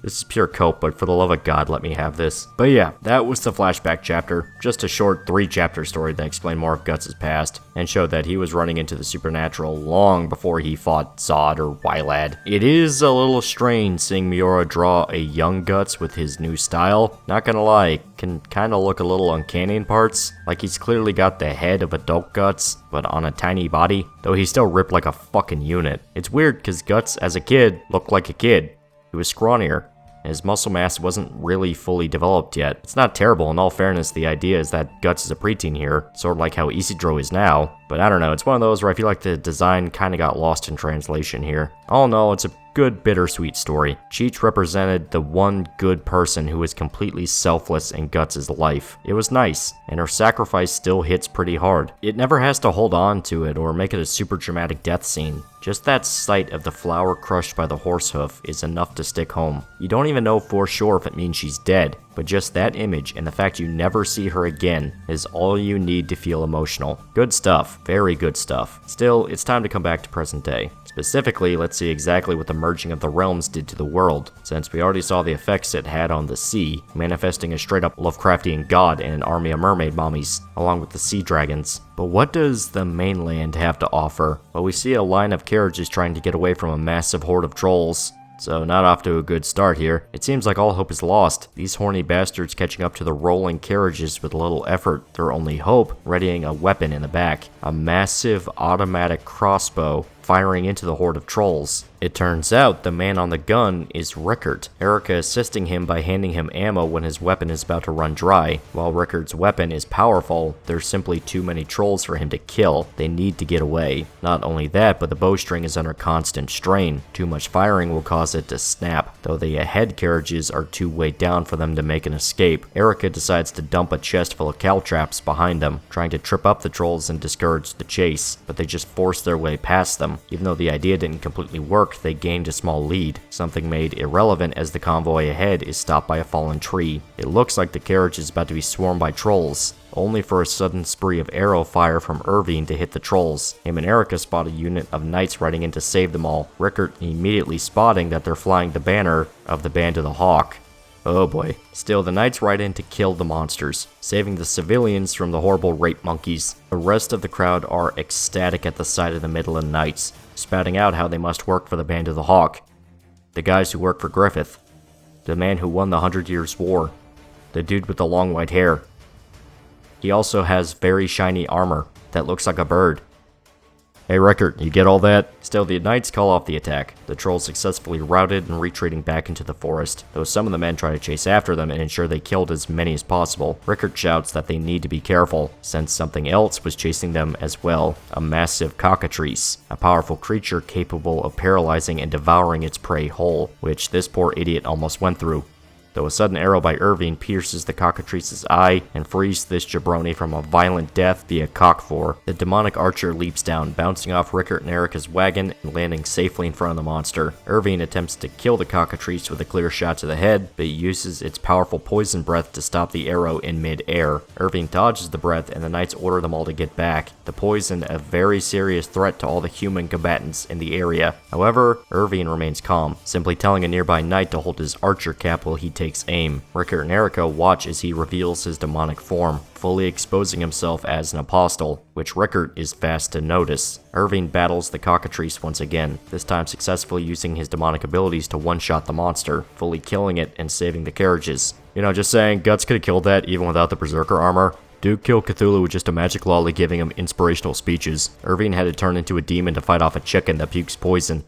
This is pure cope, but for the love of God, let me have this. But yeah, that was the flashback chapter. Just a short 3-chapter story that explained more of Guts' past, and showed that he was running into the supernatural long before he fought Zod or Wylad. It is a little strange seeing Miura draw a young Guts with his new style. Not gonna lie, can kinda look a little uncanny in parts. Like he's clearly got the head of adult Guts, but on a tiny body, though he's still ripped like a fucking unit. It's weird cause Guts as a kid looked like a kid. He was scrawnier. His muscle mass wasn't really fully developed yet. It's not terrible, in all fairness. The idea is that Guts is a preteen here, sort of like how Isidro is now, but I don't know, it's one of those where I feel like the design kinda got lost in translation here. All in all, it's a good bittersweet story. Cheech represented the one good person who was completely selfless in Guts' life. It was nice, and her sacrifice still hits pretty hard. It never has to hold on to it or make it a super dramatic death scene. Just that sight of the flower crushed by the horse hoof is enough to stick home. You don't even know for sure if it means she's dead, but just that image and the fact you never see her again is all you need to feel emotional. Good stuff, very good stuff. Still, it's time to come back to present day. Specifically, let's see exactly what the merging of the realms did to the world, since we already saw the effects it had on the sea, manifesting a straight-up Lovecraftian god and an army of mermaid mommies, along with the sea dragons. But what does the mainland have to offer? Well, we see a line of carriages trying to get away from a massive horde of trolls. So not off to a good start here. It seems like all hope is lost. These horny bastards catching up to the rolling carriages with little effort. Their only hope, readying a weapon in the back. A massive automatic crossbow firing into the horde of trolls. It turns out the man on the gun is Rickert, Erica assisting him by handing him ammo when his weapon is about to run dry. While Rickert's weapon is powerful, there's simply too many trolls for him to kill. They need to get away. Not only that, but the bowstring is under constant strain. Too much firing will cause it to snap, though the ahead carriages are too weighed down for them to make an escape. Erica decides to dump a chest full of caltraps behind them, trying to trip up the trolls and discourage the chase, but they just force their way past them. Even though the idea didn't completely work, they gained a small lead, something made irrelevant as the convoy ahead is stopped by a fallen tree. It looks like the carriage is about to be swarmed by trolls, only for a sudden spree of arrow fire from Irving to hit the trolls. Him and Erica spot a unit of knights riding in to save them all, Rickert immediately spotting that they're flying the banner of the Band of the Hawk. Oh boy. Still, the knights ride in to kill the monsters, saving the civilians from the horrible rape monkeys. The rest of the crowd are ecstatic at the sight of the Midland Knights, spouting out how they must work for the Band of the Hawk. The guys who work for Griffith. The man who won the 100 Years' War. The dude with the long white hair. He also has very shiny armor that looks like a bird. Hey Rickert, you get all that? Still, the knights call off the attack. The trolls successfully routed and retreating back into the forest, though some of the men try to chase after them and ensure they killed as many as possible. Rickert shouts that they need to be careful, since something else was chasing them as well, a massive cockatrice, a powerful creature capable of paralyzing and devouring its prey whole, which this poor idiot almost went through. Though a sudden arrow by Irving pierces the cockatrice's eye and frees this jabroni from a violent death via cockfor, the demonic archer leaps down, bouncing off Rickert and Erica's wagon and landing safely in front of the monster. Irving attempts to kill the cockatrice with a clear shot to the head, but uses its powerful poison breath to stop the arrow in mid-air. Irving dodges the breath and the knights order them all to get back, the poison a very serious threat to all the human combatants in the area. However, Irving remains calm, simply telling a nearby knight to hold his archer cap while he takes aim. Rickert and Erica watch as he reveals his demonic form, fully exposing himself as an apostle, which Rickert is fast to notice. Irving battles the cockatrice once again, this time successfully using his demonic abilities to one-shot the monster, fully killing it and saving the carriages. You know, just saying, Guts could have killed that even without the Berserker armor. Duke killed Cthulhu with just a magic lolly giving him inspirational speeches. Irving had to turn into a demon to fight off a chicken that pukes poison.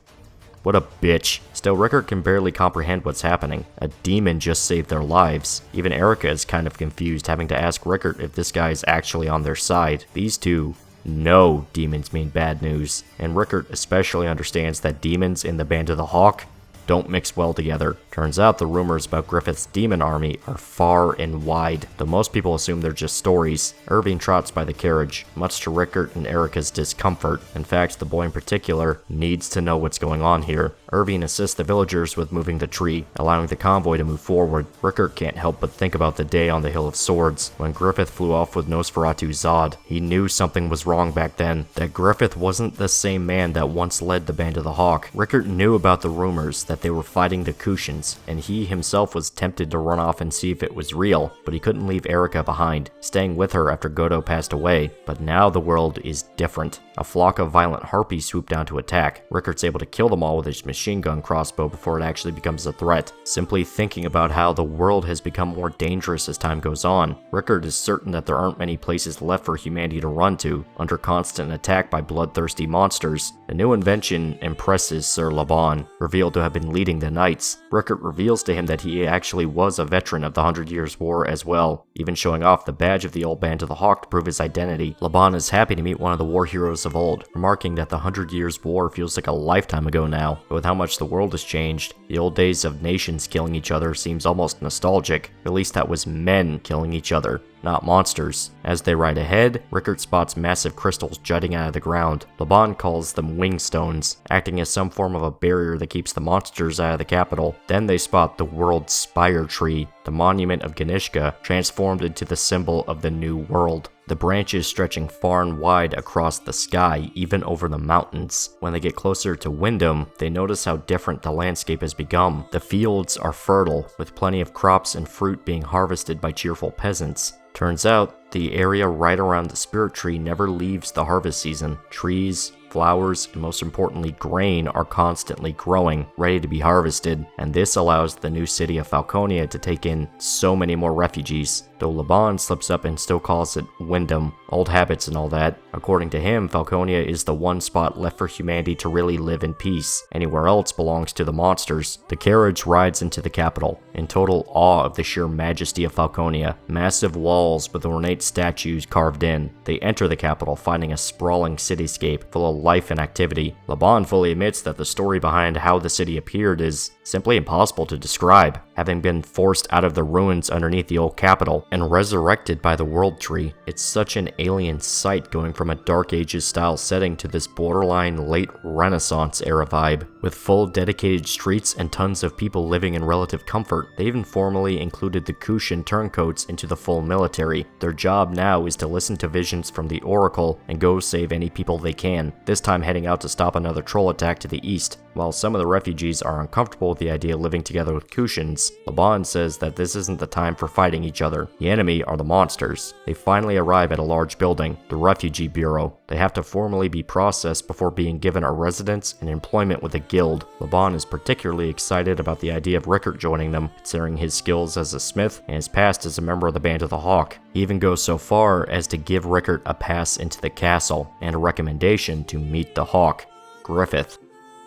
What a bitch. Still, Rickert can barely comprehend what's happening. A demon just saved their lives. Even Erica is kind of confused, having to ask Rickert if this guy is actually on their side. These two know demons mean bad news, and Rickert especially understands that demons in the Band of the Hawk don't mix well together. Turns out the rumors about Griffith's demon army are far and wide, though most people assume they're just stories. Irving trots by the carriage, much to Rickert and Erica's discomfort. In fact, the boy in particular needs to know what's going on here. Irving assists the villagers with moving the tree, allowing the convoy to move forward. Rickert can't help but think about the day on the Hill of Swords, when Griffith flew off with Nosferatu Zod. He knew something was wrong back then, that Griffith wasn't the same man that once led the Band of the Hawk. Rickert knew about the rumors that they were fighting the Kushans, and he himself was tempted to run off and see if it was real, but he couldn't leave Erica behind, staying with her after Godot passed away. But now the world is different. A flock of violent harpies swoop down to attack. Rickert's able to kill them all with his machine gun crossbow before it actually becomes a threat. Simply thinking about how the world has become more dangerous as time goes on, Rickert is certain that there aren't many places left for humanity to run to, under constant attack by bloodthirsty monsters. The new invention impresses Sir Laban, revealed to have been leading the knights. Rickert Rickert reveals to him that he actually was a veteran of the 100 Years' War as well, even showing off the badge of the Old Band of the Hawk to prove his identity. Laban is happy to meet one of the war heroes of old, remarking that the 100 Years' War feels like a lifetime ago now, but with how much the world has changed, the old days of nations killing each other seems almost nostalgic. At least that was men killing each other, not monsters. As they ride ahead, Rickert spots massive crystals jutting out of the ground. Laban calls them wingstones, acting as some form of a barrier that keeps the monsters out of the capital. Then they spot the World Spire Tree, the monument of Ganishka, transformed into the symbol of the New World. The branches stretching far and wide across the sky, even over the mountains. When they get closer to Wyndham, they notice how different the landscape has become. The fields are fertile, with plenty of crops and fruit being harvested by cheerful peasants. Turns out, the area right around the spirit tree never leaves the harvest season. Trees, flowers, and most importantly grain are constantly growing, ready to be harvested, and this allows the new city of Falconia to take in so many more refugees. Though Laban slips up and still calls it Wyndham, old habits and all that, according to him, Falconia is the one spot left for humanity to really live in peace. Anywhere else belongs to the monsters. The carriage rides into the capital, in total awe of the sheer majesty of Falconia, massive walls with ornate statues carved in. They enter the capital, finding a sprawling cityscape full of life and activity. Laban fully admits that the story behind how the city appeared is simply impossible to describe, having been forced out of the ruins underneath the old capital and resurrected by the World Tree. It's such an alien sight going from a Dark Ages style setting to this borderline late Renaissance era vibe, with full dedicated streets and tons of people living in relative comfort. They even formally included the Kushan turncoats into the full military. Their job now is to listen to visions from the Oracle and go save any people they can, this time heading out to stop another troll attack to the east. While some of the refugees are uncomfortable with the idea of living together with Kushans, Laban says that this isn't the time for fighting each other. The enemy are the monsters. They finally arrive at a large building, the Refugee Bureau. They have to formally be processed before being given a residence and employment with a guild. Laban is particularly excited about the idea of Rickert joining them, considering his skills as a smith and his past as a member of the Band of the Hawk. He even goes so far as to give Rickert a pass into the castle and a recommendation to meet the Hawk, Griffith.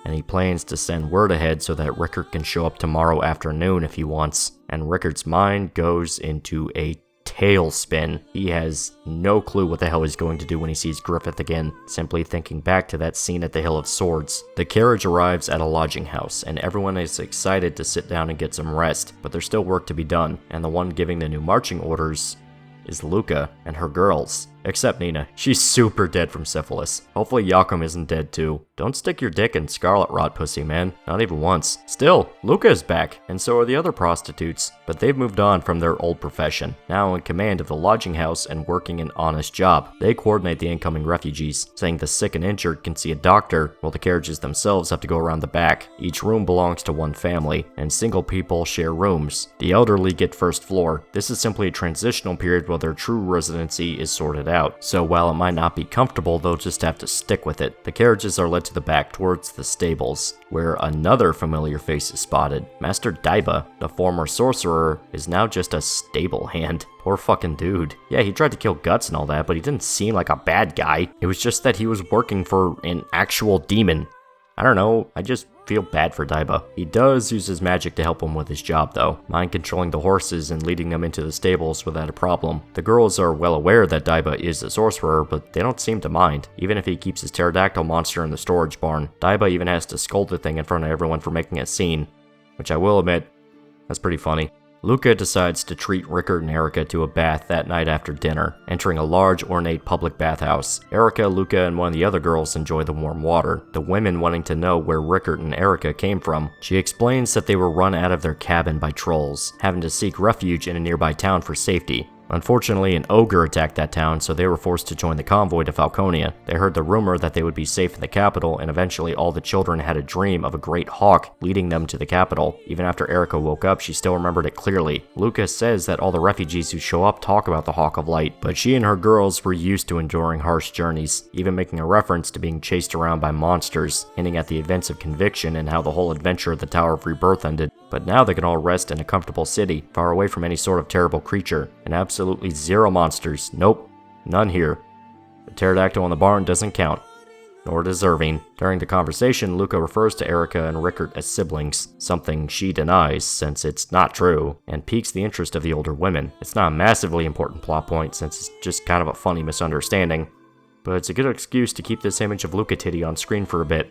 And he plans to send word ahead so that Rickert can show up tomorrow afternoon if he wants. And Rickert's mind goes into a tailspin. He has no clue what the hell he's going to do when he sees Griffith again, simply thinking back to that scene at the Hill of Swords. The carriage arrives at a lodging house, and everyone is excited to sit down and get some rest, but there's still work to be done, and the one giving the new marching orders is Luca and her girls. Except Nina. She's super dead from syphilis. Hopefully Yakum isn't dead too. Don't stick your dick in scarlet rot, pussy, man. Not even once. Still, Luca is back, and so are the other prostitutes, but they've moved on from their old profession, now in command of the lodging house and working an honest job. They coordinate the incoming refugees, saying the sick and injured can see a doctor, while the carriages themselves have to go around the back. Each room belongs to one family, and single people share rooms. The elderly get first floor. This is simply a transitional period while their true residency is sorted out. So while it might not be comfortable, they'll just have to stick with it. The carriages are led to the back towards the stables, where another familiar face is spotted. Master Daiba, the former sorcerer, is now just a stable hand. Poor fucking dude. Yeah, he tried to kill Guts and all that, but he didn't seem like a bad guy. It was just that he was working for an actual demon. I don't know, I just feel bad for Daiba. He does use his magic to help him with his job though, mind controlling the horses and leading them into the stables without a problem. The girls are well aware that Daiba is a sorcerer, but they don't seem to mind, even if he keeps his pterodactyl monster in the storage barn. Daiba even has to scold the thing in front of everyone for making a scene, which I will admit, that's pretty funny. Luca decides to treat Rickert and Erica to a bath that night after dinner, entering a large ornate public bathhouse. Erica, Luca, and one of the other girls enjoy the warm water, the women wanting to know where Rickert and Erica came from. She explains that they were run out of their cabin by trolls, having to seek refuge in a nearby town for safety. Unfortunately, an ogre attacked that town, so they were forced to join the convoy to Falconia. They heard the rumor that they would be safe in the capital, and eventually all the children had a dream of a great hawk leading them to the capital. Even after Erica woke up, she still remembered it clearly. Lucas says that all the refugees who show up talk about the Hawk of Light, but she and her girls were used to enduring harsh journeys, even making a reference to being chased around by monsters, hinting at the events of Conviction and how the whole adventure of the Tower of Rebirth ended. But now they can all rest in a comfortable city, far away from any sort of terrible creature, and absolutely zero monsters. Nope, none here. The pterodactyl in the barn doesn't count. nor deserving. During the conversation, Luca refers to Erica and Rickert as siblings, something she denies since it's not true, and piques the interest of the older women. It's not a massively important plot point since it's just kind of a funny misunderstanding, but it's a good excuse to keep this image of Luca Titty on screen for a bit.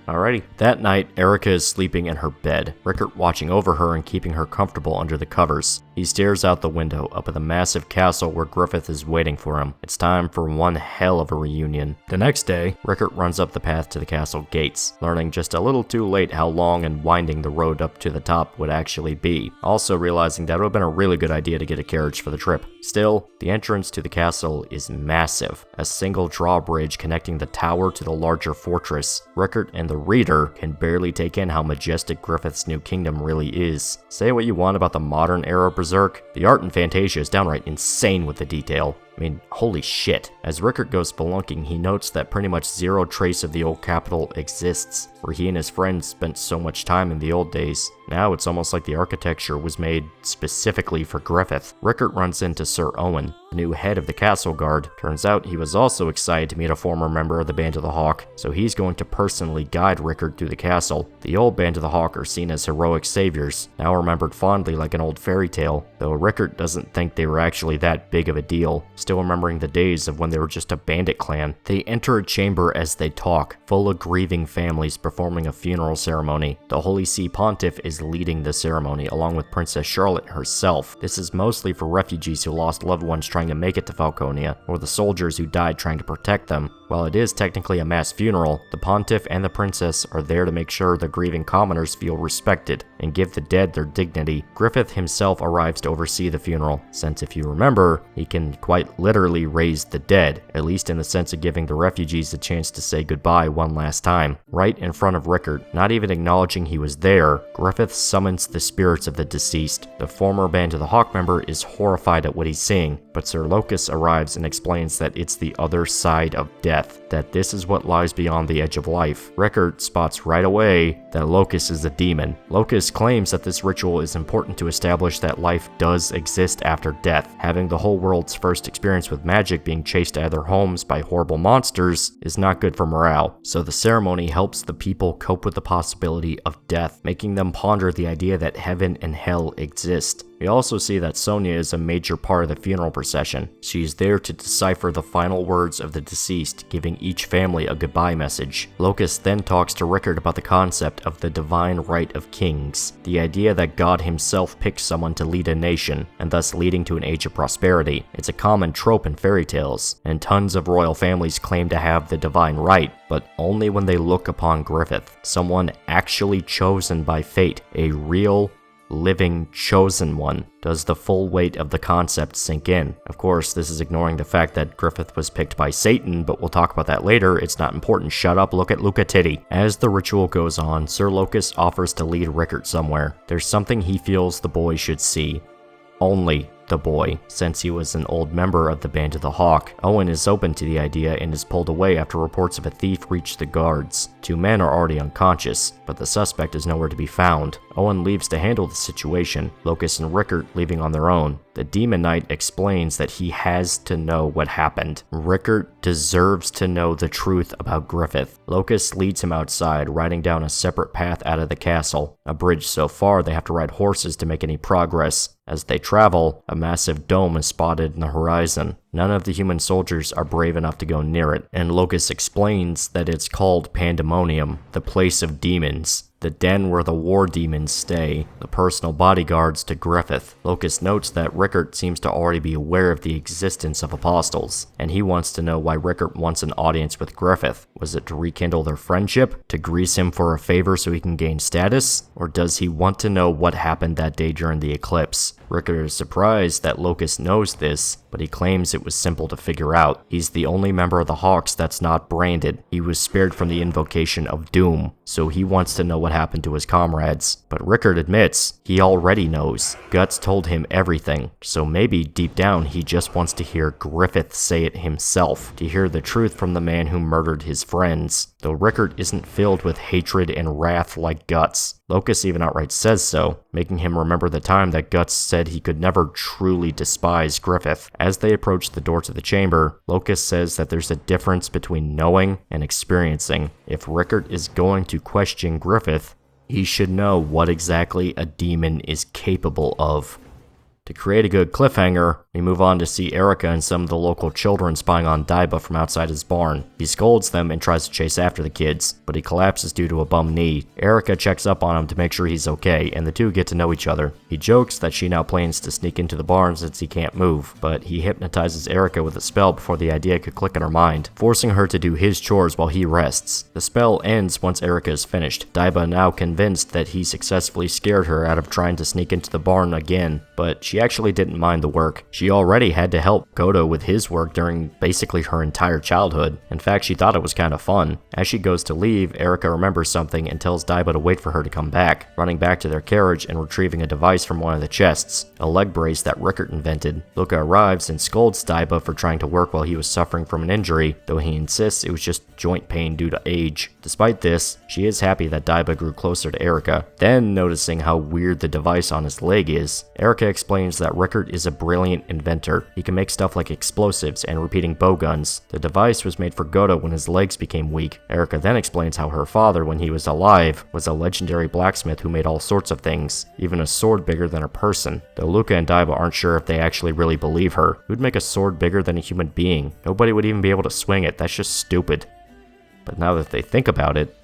Alrighty. That night, Erica is sleeping in her bed, Rickert watching over her and keeping her comfortable under the covers. He stares out the window, up at the massive castle where Griffith is waiting for him. It's time for one hell of a reunion. The next day, Rickert runs up the path to the castle gates, learning just a little too late how long and winding the road up to the top would actually be, also realizing that it would have been a really good idea to get a carriage for the trip. Still, the entrance to the castle is massive, a single drawbridge connecting the tower to the larger fortress. Rickert and the reader can barely take in how majestic Griffith's new kingdom really is. Say what you want about the modern era Berserk, the art in Fantasia is downright insane with the detail. I mean, holy shit. As Rickert goes spelunking, he notes that pretty much zero trace of the old capital exists, where he and his friends spent so much time in the old days. Now it's almost like the architecture was made specifically for Griffith. Rickert runs into Sir Owen, the new head of the castle guard. Turns out he was also excited to meet a former member of the Band of the Hawk, so he's going to personally guide Rickert through the castle. The old Band of the Hawk are seen as heroic saviors, now remembered fondly like an old fairy tale, though Rickert doesn't think they were actually that big of a deal, still remembering the days of when they were just a bandit clan. They enter a chamber as they talk, full of grieving families performing a funeral ceremony. The Holy See Pontiff is leading the ceremony, along with Princess Charlotte herself. This is mostly for refugees who lost loved ones trying to make it to Falconia, or the soldiers who died trying to protect them. While it is technically a mass funeral, the Pontiff and the Princess are there to make sure the grieving commoners feel respected and give the dead their dignity. Griffith himself arrives to oversee the funeral, since if you remember, he can quite literally raise the dead, at least in the sense of giving the refugees a chance to say goodbye one last time. Right in front of Rickert, not even acknowledging he was there, Griffith summons the spirits of the deceased. The former Band of the Hawk member is horrified at what he's seeing, but Sir Locus arrives and explains that it's the other side of death, that this is what lies beyond the edge of life. Rickert spots right away that Locus is a demon. Locus claims that this ritual is important to establish that life does exist after death. Having the whole world's first experience with magic being chased out of their homes by horrible monsters is not good for morale, so the ceremony helps the people cope with the possibility of death, making them ponder the idea that heaven and hell exist. We also see that Sonia is a major part of the funeral procession. She is there to decipher the final words of the deceased, giving each family a goodbye message. Locus then talks to Rickert about the concept of the divine right of kings, the idea that God himself picks someone to lead a nation, and thus leading to an age of prosperity. It's a common trope in fairy tales, and tons of royal families claim to have the divine right, but only when they look upon Griffith, someone actually chosen by fate, a real, living, chosen one, does the full weight of the concept sink in. Of course, this is ignoring the fact that Griffith was picked by Satan, but we'll talk about that later. It's not important. Shut up, look at Luca Titty. As the ritual goes on, Sir Locus offers to lead Rickert somewhere. There's something he feels the boy should see. Only the boy, since he was an old member of the Band of the Hawk. Owen is open to the idea and is pulled away after reports of a thief reach the guards. Two men are already unconscious, but the suspect is nowhere to be found. Owen leaves to handle the situation, Locus and Rickert leaving on their own. The Demon Knight explains that he has to know what happened. Rickert deserves to know the truth about Griffith. Locus leads him outside, riding down a separate path out of the castle. A bridge so far they have to ride horses to make any progress. As they travel, a massive dome is spotted in the horizon. None of the human soldiers are brave enough to go near it, and Locus explains that it's called Pandemonium, the place of demons, the den where the war demons stay, the personal bodyguards to Griffith. Locus notes that Rickert seems to already be aware of the existence of apostles, and he wants to know why Rickert wants an audience with Griffith. Was it to rekindle their friendship? To grease him for a favor so he can gain status? Or does he want to know what happened that day during the eclipse? Rickert is surprised that Locus knows this, but he claims it was simple to figure out. He's the only member of the Hawks that's not branded. He was spared from the invocation of doom, so he wants to know what happened to his comrades. But Rickert admits he already knows. Guts told him everything, so maybe deep down he just wants to hear Griffith say it himself, to hear the truth from the man who murdered his friends. though Rickard isn't filled with hatred and wrath like Guts. Locust even outright says so, making him remember the time that Guts said he could never truly despise Griffith. As they approach the door to the chamber, Locust says that there's a difference between knowing and experiencing. If Rickard is going to question Griffith, he should know what exactly a demon is capable of. To create a good cliffhanger, we move on to see Erica and some of the local children spying on Daiba from outside his barn. He scolds them and tries to chase after the kids, but he collapses due to a bum knee. Erica checks up on him to make sure he's okay, and the two get to know each other. He jokes that she now plans to sneak into the barn since he can't move, but he hypnotizes Erica with a spell before the idea could click in her mind, forcing her to do his chores while he rests. The spell ends once Erica is finished, Daiba now convinced that he successfully scared her out of trying to sneak into the barn again, but she actually didn't mind the work. She already had to help Godo with his work during basically her entire childhood. In fact, she thought it was kind of fun. As she goes to leave, Erica remembers something and tells Daiba to wait for her to come back, running back to their carriage and retrieving a device from one of the chests, a leg brace that Rickard invented. Luca arrives and scolds Daiba for trying to work while he was suffering from an injury, though he insists it was just joint pain due to age. Despite this, she is happy that Daiba grew closer to Erica. Then, noticing how weird the device on his leg is, Erica explains that Rickard is a brilliant inventor. He can make stuff like explosives and repeating bow guns. The device was made for Godo when his legs became weak. Erica then explains how her father, when he was alive, was a legendary blacksmith who made all sorts of things, even a sword bigger than a person. Though Luca and Daiba aren't sure if they actually really believe her. Who'd make a sword bigger than a human being? Nobody would even be able to swing it. That's just stupid. But now that they think about it,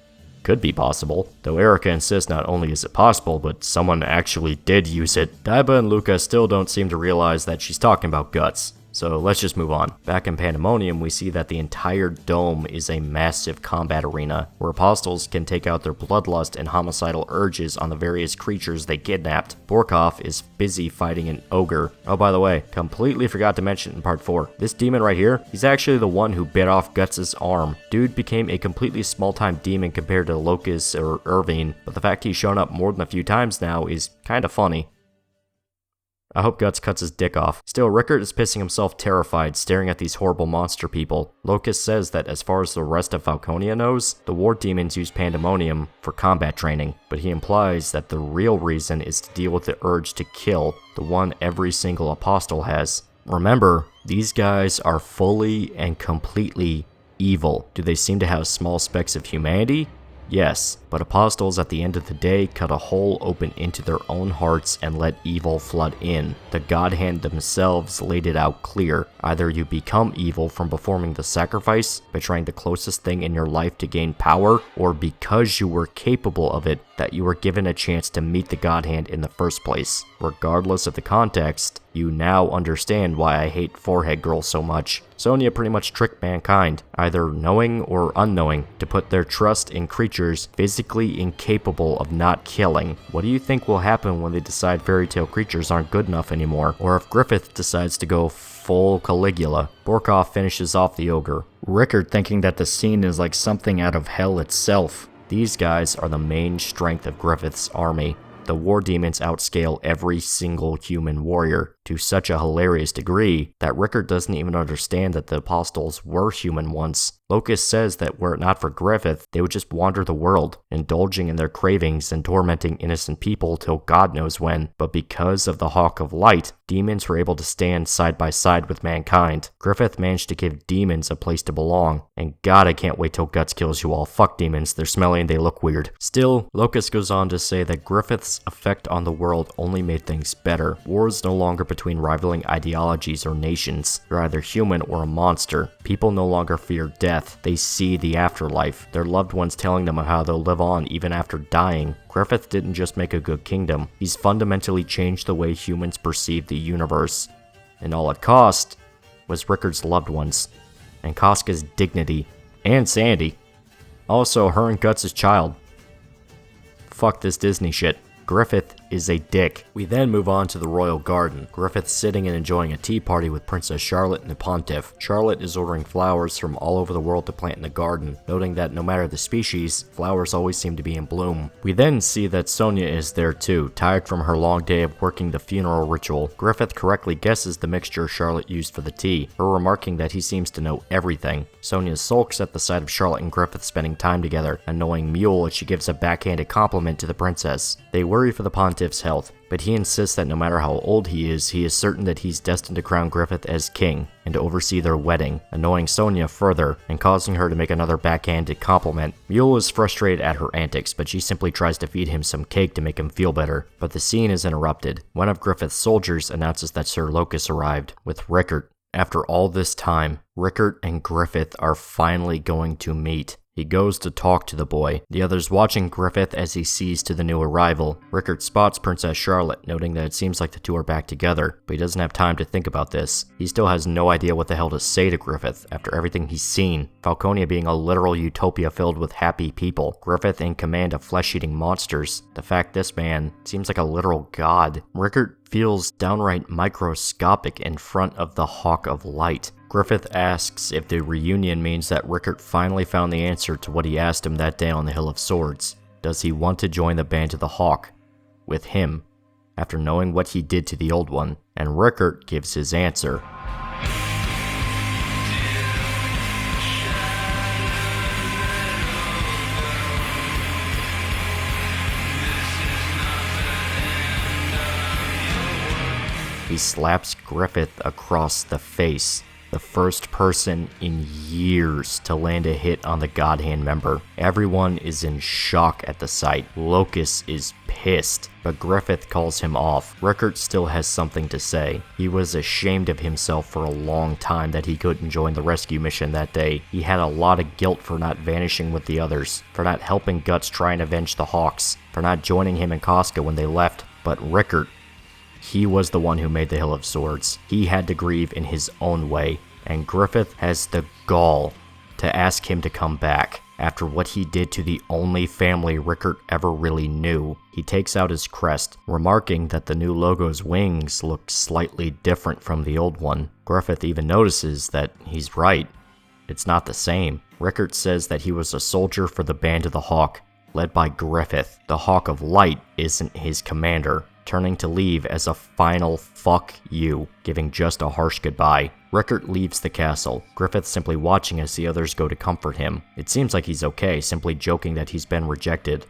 could be possible, though Erica insists not only is it possible, but someone actually did use it. Daiba and Luca still don't seem to realize that she's talking about Guts. So let's just move on. Back in Pandemonium, we see that the entire dome is a massive combat arena, where apostles can take out their bloodlust and homicidal urges on the various creatures they kidnapped. Borkov is busy fighting an ogre. Oh, by the way, completely forgot to mention in part 4, this demon right here, he's actually the one who bit off Guts' arm. Dude became a completely small-time demon compared to Locust or Irving, but the fact he's shown up more than a few times now is kinda funny. I hope Guts cuts his dick off. Still, Rickard is pissing himself terrified, staring at these horrible monster people. Locust says that as far as the rest of Falconia knows, the war demons use Pandemonium for combat training, but he implies that the real reason is to deal with the urge to kill, the one every single apostle has. Remember, these guys are fully and completely evil. Do they seem to have small specks of humanity? Yes, but apostles at the end of the day cut a hole open into their own hearts and let evil flood in. The God Hand themselves laid it out clear. Either you become evil from performing the sacrifice, betraying the closest thing in your life to gain power, or because you were capable of it, that you were given a chance to meet the God Hand in the first place. Regardless of the context, you now understand why I hate Forehead Girl so much. Sonya pretty much tricked mankind, either knowing or unknowing, to put their trust in creatures physically incapable of not killing. What do you think will happen when they decide fairy tale creatures aren't good enough anymore? Or if Griffith decides to go full Caligula? Borkov finishes off the ogre. Rickard thinking that the scene is like something out of hell itself. These guys are the main strength of Griffith's army. The war demons outscale every single human warrior to such a hilarious degree that Rickard doesn't even understand that the apostles were human once. Locust says that were it not for Griffith, they would just wander the world, indulging in their cravings and tormenting innocent people till God knows when. But because of the Hawk of Light, demons were able to stand side by side with mankind. Griffith managed to give demons a place to belong, and God, I can't wait till Guts kills you all. Fuck demons, they're smelly and they look weird. Still, Locust goes on to say that Griffith's effect on the world only made things better. War is no longer between rivaling ideologies or nations. You're either human or a monster. People no longer fear death. They see the afterlife. Their loved ones telling them how they'll live on even after dying. Griffith didn't just make a good kingdom. He's fundamentally changed the way humans perceive the universe. And all it cost was Rickard's loved ones. And Casca's dignity. And sanity. Also, her and Guts' child. Fuck this Disney shit. Griffith is a dick. We then move on to the royal garden. Griffith sitting and enjoying a tea party with Princess Charlotte and the Pontiff. Charlotte is ordering flowers from all over the world to plant in the garden, noting that no matter the species, flowers always seem to be in bloom. We then see that Sonia is there too, tired from her long day of working the funeral ritual. Griffith correctly guesses the mixture Charlotte used for the tea, her remarking that he seems to know everything. Sonia sulks at the sight of Charlotte and Griffith spending time together, annoying Mule as she gives a backhanded compliment to the princess. They worry for the Pontiff's health, but he insists that no matter how old he is certain that he's destined to crown Griffith as king and to oversee their wedding, annoying Sonia further and causing her to make another backhanded compliment. Mule is frustrated at her antics, but she simply tries to feed him some cake to make him feel better. But the scene is interrupted. One of Griffith's soldiers announces that Sir Locus arrived with Rickert. After all this time, Rickert and Griffith are finally going to meet. He goes to talk to the boy, the others watching Griffith as he sees to the new arrival. Rickert spots Princess Charlotte, noting that it seems like the two are back together, but he doesn't have time to think about this. He still has no idea what the hell to say to Griffith after everything he's seen. Falconia being a literal utopia filled with happy people, Griffith in command of flesh-eating monsters. The fact this man seems like a literal god. Rickert feels downright microscopic in front of the Hawk of Light. Griffith asks if the reunion means that Rickert finally found the answer to what he asked him that day on the Hill of Swords. Does he want to join the Band of the Hawk with him after knowing what he did to the old one? And Rickert gives his answer. He slaps Griffith across the face. The first person in years to land a hit on the God Hand member. Everyone is in shock at the sight. Locus is pissed, but Griffith calls him off. Rickert still has something to say. He was ashamed of himself for a long time that he couldn't join the rescue mission that day. He had a lot of guilt for not vanishing with the others, for not helping Guts try and avenge the Hawks, for not joining him and Casca when they left. But Rickert, he was the one who made the Hill of Swords. He had to grieve in his own way, and Griffith has the gall to ask him to come back after what he did to the only family Rickert ever really knew. He takes out his crest, remarking that the new logo's wings look slightly different from the old one. Griffith even notices that he's right. It's not the same. Rickert says that he was a soldier for the Band of the Hawk, led by Griffith. The Hawk of Light isn't his commander, turning to leave as a final fuck you, giving just a harsh goodbye. Rickert leaves the castle, Griffith simply watching as the others go to comfort him. It seems like he's okay, simply joking that he's been rejected.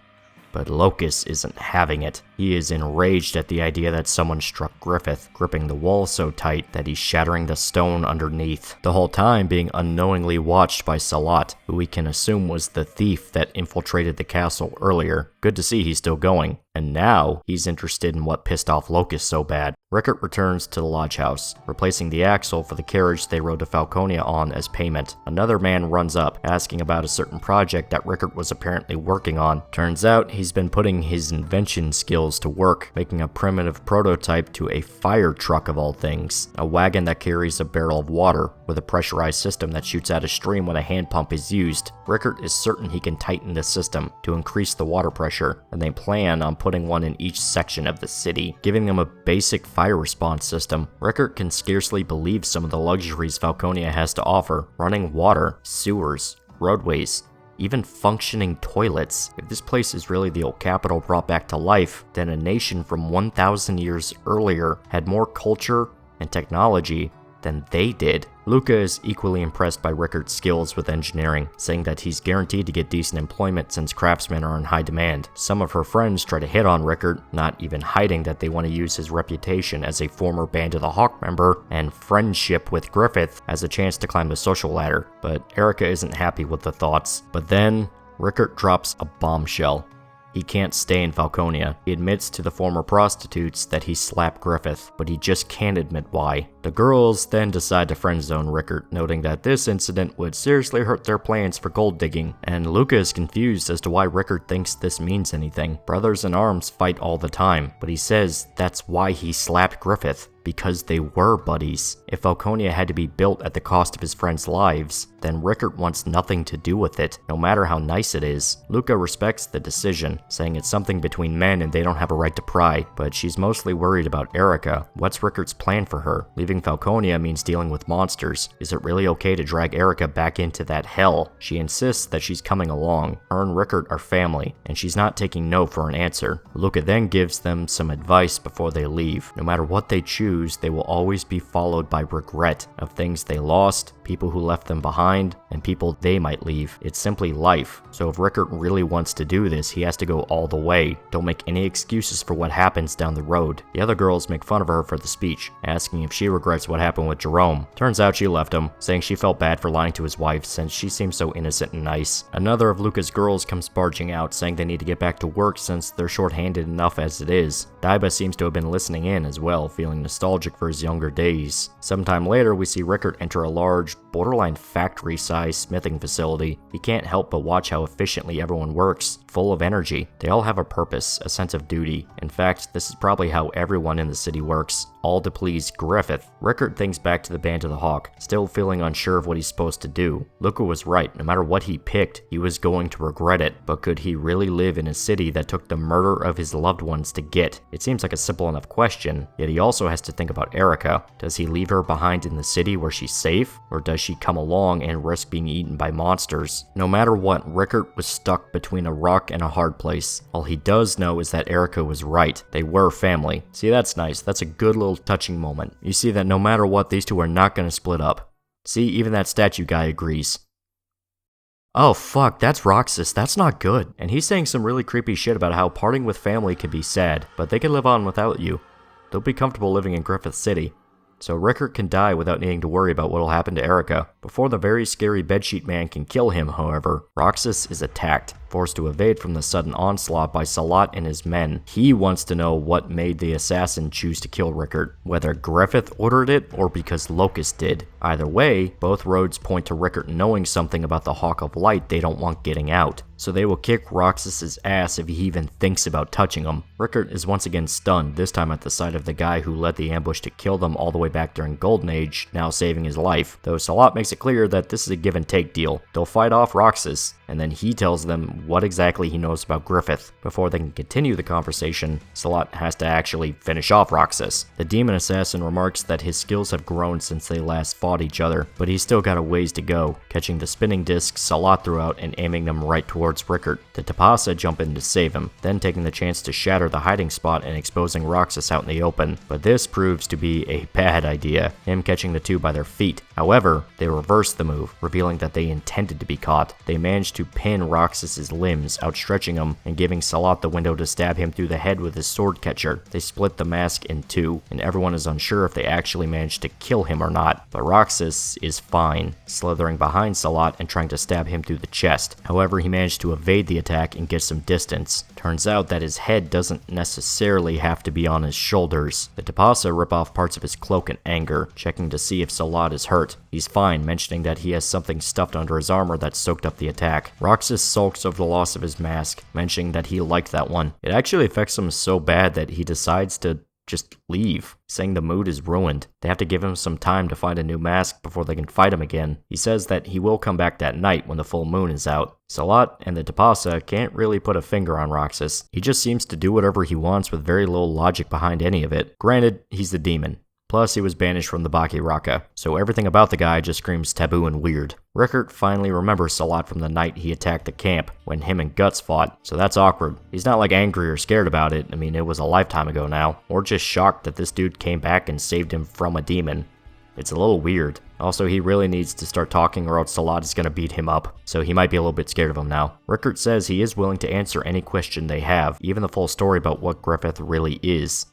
But Locus isn't having it. He is enraged at the idea that someone struck Griffith, gripping the wall so tight that he's shattering the stone underneath. The whole time being unknowingly watched by Salat, who we can assume was the thief that infiltrated the castle earlier. Good to see he's still going. And now, he's interested in what pissed off Locus so bad. Rickert returns to the lodge house, replacing the axle for the carriage they rode to Falconia on as payment. Another man runs up, asking about a certain project that Rickert was apparently working on. Turns out, he's been putting his invention skills to work, making a primitive prototype to a fire truck of all things. A wagon that carries a barrel of water, with a pressurized system that shoots out a stream when a hand pump is used. Rickert is certain he can tighten the system to increase the water pressure, and they plan on putting one in each section of the city, giving them a basic fire response system. Rickert can scarcely believe some of the luxuries Falconia has to offer: running water, sewers, roadways, even functioning toilets. If this place is really the old capital brought back to life, then a nation from 1,000 years earlier had more culture and technology than they did. Luca is equally impressed by Rickert's skills with engineering, saying that he's guaranteed to get decent employment since craftsmen are in high demand. Some of her friends try to hit on Rickert, not even hiding that they want to use his reputation as a former Band of the Hawk member and friendship with Griffith as a chance to climb the social ladder, but Erica isn't happy with the thoughts. But then, Rickert drops a bombshell. He can't stay in Falconia. He admits to the former prostitutes that he slapped Griffith, but he just can't admit why. The girls then decide to friendzone Rickert, noting that this incident would seriously hurt their plans for gold digging, and Luca is confused as to why Rickert thinks this means anything. Brothers in arms fight all the time, but he says that's why he slapped Griffith, because they were buddies. If Falconia had to be built at the cost of his friends' lives, then Rickert wants nothing to do with it, no matter how nice it is. Luca respects the decision, saying it's something between men and they don't have a right to pry, but she's mostly worried about Erica. What's Rickert's plan for her? Leaving Falconia means dealing with monsters. Is it really okay to drag Erica back into that hell? She insists that she's coming along. Her and Rickert are family, and she's not taking no for an answer. Luca then gives them some advice before they leave. No matter what they choose, they will always be followed by regret of things they lost, people who left them behind, and people they might leave. It's simply life. So if Rickert really wants to do this, he has to go all the way. Don't make any excuses for what happens down the road. The other girls make fun of her for the speech, asking if she regrets what happened with Jerome. Turns out she left him, saying she felt bad for lying to his wife since she seems so innocent and nice. Another of Luca's girls comes barging out, saying they need to get back to work since they're short-handed enough as it is. Daiba seems to have been listening in as well, feeling nostalgic for his younger days. Sometime later, we see Rickert enter a large, borderline factory-sized smithing facility. He can't help but watch how efficiently everyone works, full of energy. They all have a purpose, a sense of duty. In fact, this is probably how everyone in the city works, all to please Griffith. Rickert thinks back to the Band of the Hawk, still feeling unsure of what he's supposed to do. Luca was right, no matter what he picked, he was going to regret it, but could he really live in a city that took the murder of his loved ones to get? It seems like a simple enough question, yet he also has to think about Erica. Does he leave her behind in the city where she's safe, or does she come along and risk being eaten by monsters? No matter what, Rickert was stuck between a rock and a hard place. All he does know is that Erica was right. They were family. See, that's nice. That's a good little touching moment. You see that no matter what, these two are not going to split up. See, even that statue guy agrees. Oh fuck, that's Roxas, that's not good. And he's saying some really creepy shit about how parting with family can be sad, but they can live on without you. They'll be comfortable living in Griffith City. So Rickert can die without needing to worry about what'll happen to Erica. Before the very scary bedsheet man can kill him, however, Roxas is attacked, forced to evade from the sudden onslaught by Salat and his men. He wants to know what made the assassin choose to kill Rickert, whether Griffith ordered it or because Locust did. Either way, both roads point to Rickert knowing something about the Hawk of Light they don't want getting out. So they will kick Roxas's ass if he even thinks about touching him. Rickert is once again stunned, this time at the sight of the guy who led the ambush to kill them all the way back during Golden Age, now saving his life. Though Salat makes it clear that this is a give and take deal. They'll fight off Roxas, and then he tells them what exactly he knows about Griffith. Before they can continue the conversation, Salat has to actually finish off Roxas. The demon assassin remarks that his skills have grown since they last fought each other, but he's still got a ways to go, catching the spinning discs Salat threw out and aiming them right towards Rickert. The Tapasa jump in to save him, then taking the chance to shatter the hiding spot and exposing Roxas out in the open. But this proves to be a bad idea, him catching the two by their feet. However, they reverse the move, revealing that they intended to be caught. They manage to pin Roxas's limbs, outstretching him and giving Salat the window to stab him through the head with his sword catcher. They split the mask in two, and everyone is unsure if they actually managed to kill him or not. But Roxas is fine, slithering behind Salat and trying to stab him through the chest. However, he managed to evade the attack and get some distance. Turns out that his head doesn't necessarily have to be on his shoulders. The Tapasa rip off parts of his cloak in anger, checking to see if Salat is hurt. He's fine, mentioning that he has something stuffed under his armor that soaked up the attack. Roxas sulks over the loss of his mask, mentioning that he liked that one. It actually affects him so bad that he decides to just leave, saying the mood is ruined. They have to give him some time to find a new mask before they can fight him again. He says that he will come back that night when the full moon is out. Salat and the Tapasa can't really put a finger on Roxas. He just seems to do whatever he wants with very little logic behind any of it. Granted, he's the demon. Plus, he was banished from the Baki Raka, so everything about the guy just screams taboo and weird. Rickert finally remembers Salat from the night he attacked the camp, when him and Guts fought, so that's awkward. He's not like angry or scared about it, I mean it was a lifetime ago now, or just shocked that this dude came back and saved him from a demon. It's a little weird. Also, he really needs to start talking or else Salat is going to beat him up, so he might be a little bit scared of him now. Rickert says he is willing to answer any question they have, even the full story about what Griffith really is.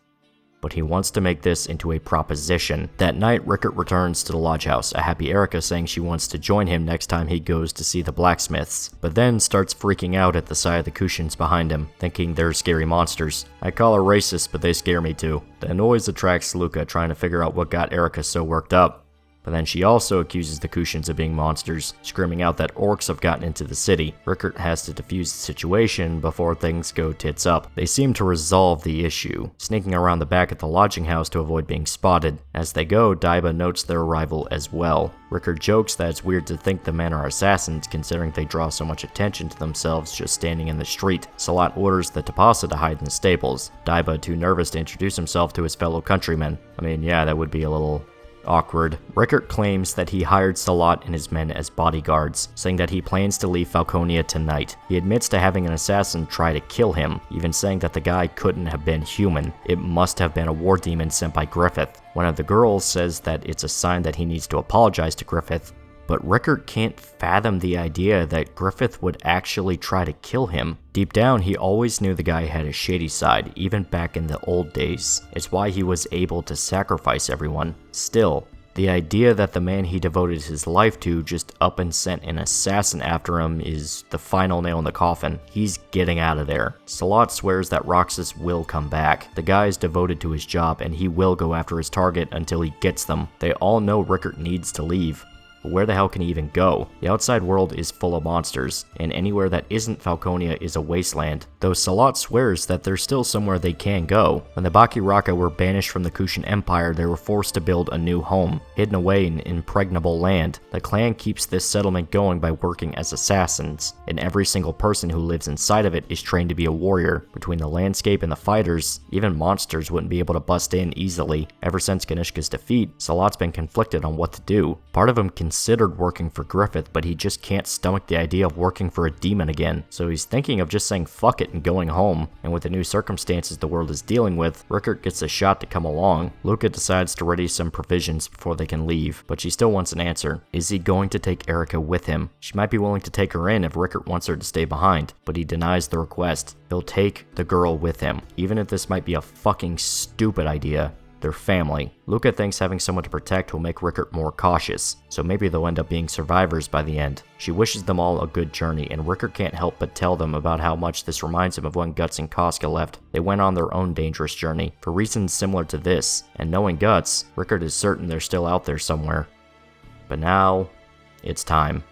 But he wants to make this into a proposition. That night, Rickert returns to the lodge house, a happy Erica saying she wants to join him next time he goes to see the blacksmiths, but then starts freaking out at the sight of the cushions behind him, thinking they're scary monsters. I call her racist, but they scare me too. The noise attracts Luca, trying to figure out what got Erica so worked up. But then she also accuses the Kushans of being monsters, screaming out that orcs have gotten into the city. Rickert has to defuse the situation before things go tits up. They seem to resolve the issue, sneaking around the back at the lodging house to avoid being spotted. As they go, Daiba notes their arrival as well. Rickert jokes that it's weird to think the men are assassins considering they draw so much attention to themselves just standing in the street. Salat orders the Tapasa to hide in the stables. Daiba, too nervous to introduce himself to his fellow countrymen. I mean, yeah, that would be a little awkward. Rickert claims that he hired Salat and his men as bodyguards, saying that he plans to leave Falconia tonight. He admits to having an assassin try to kill him, even saying that the guy couldn't have been human. It must have been a war demon sent by Griffith. One of the girls says that it's a sign that he needs to apologize to Griffith, but Rickert can't fathom the idea that Griffith would actually try to kill him. Deep down, he always knew the guy had a shady side, even back in the old days. It's why he was able to sacrifice everyone. Still, the idea that the man he devoted his life to just up and sent an assassin after him is the final nail in the coffin. He's getting out of there. Salat swears that Roxas will come back. The guy is devoted to his job and he will go after his target until he gets them. They all know Rickert needs to leave. But where the hell can he even go? The outside world is full of monsters, and anywhere that isn't Falconia is a wasteland, though Salat swears that there's still somewhere they can go. When the Baki Raka were banished from the Kushan Empire, they were forced to build a new home, hidden away in impregnable land. The clan keeps this settlement going by working as assassins, and every single person who lives inside of it is trained to be a warrior. Between the landscape and the fighters, even monsters wouldn't be able to bust in easily. Ever since Ganishka's defeat, Salat's been conflicted on what to do. Part of him considered working for Griffith, but he just can't stomach the idea of working for a demon again, so he's thinking of just saying fuck it and going home. And with the new circumstances the world is dealing with, Rickert gets a shot to come along. Luca decides to ready some provisions before they can leave, but she still wants an answer. Is he going to take Erica with him? She might be willing to take her in if Rickert wants her to stay behind, but he denies the request. He'll take the girl with him, even if this might be a fucking stupid idea. They're family. Luca thinks having someone to protect will make Rickert more cautious, so maybe they'll end up being survivors by the end. She wishes them all a good journey, and Rickert can't help but tell them about how much this reminds him of when Guts and Koska left. They went on their own dangerous journey, for reasons similar to this, and knowing Guts, Rickert is certain they're still out there somewhere. But now, it's time.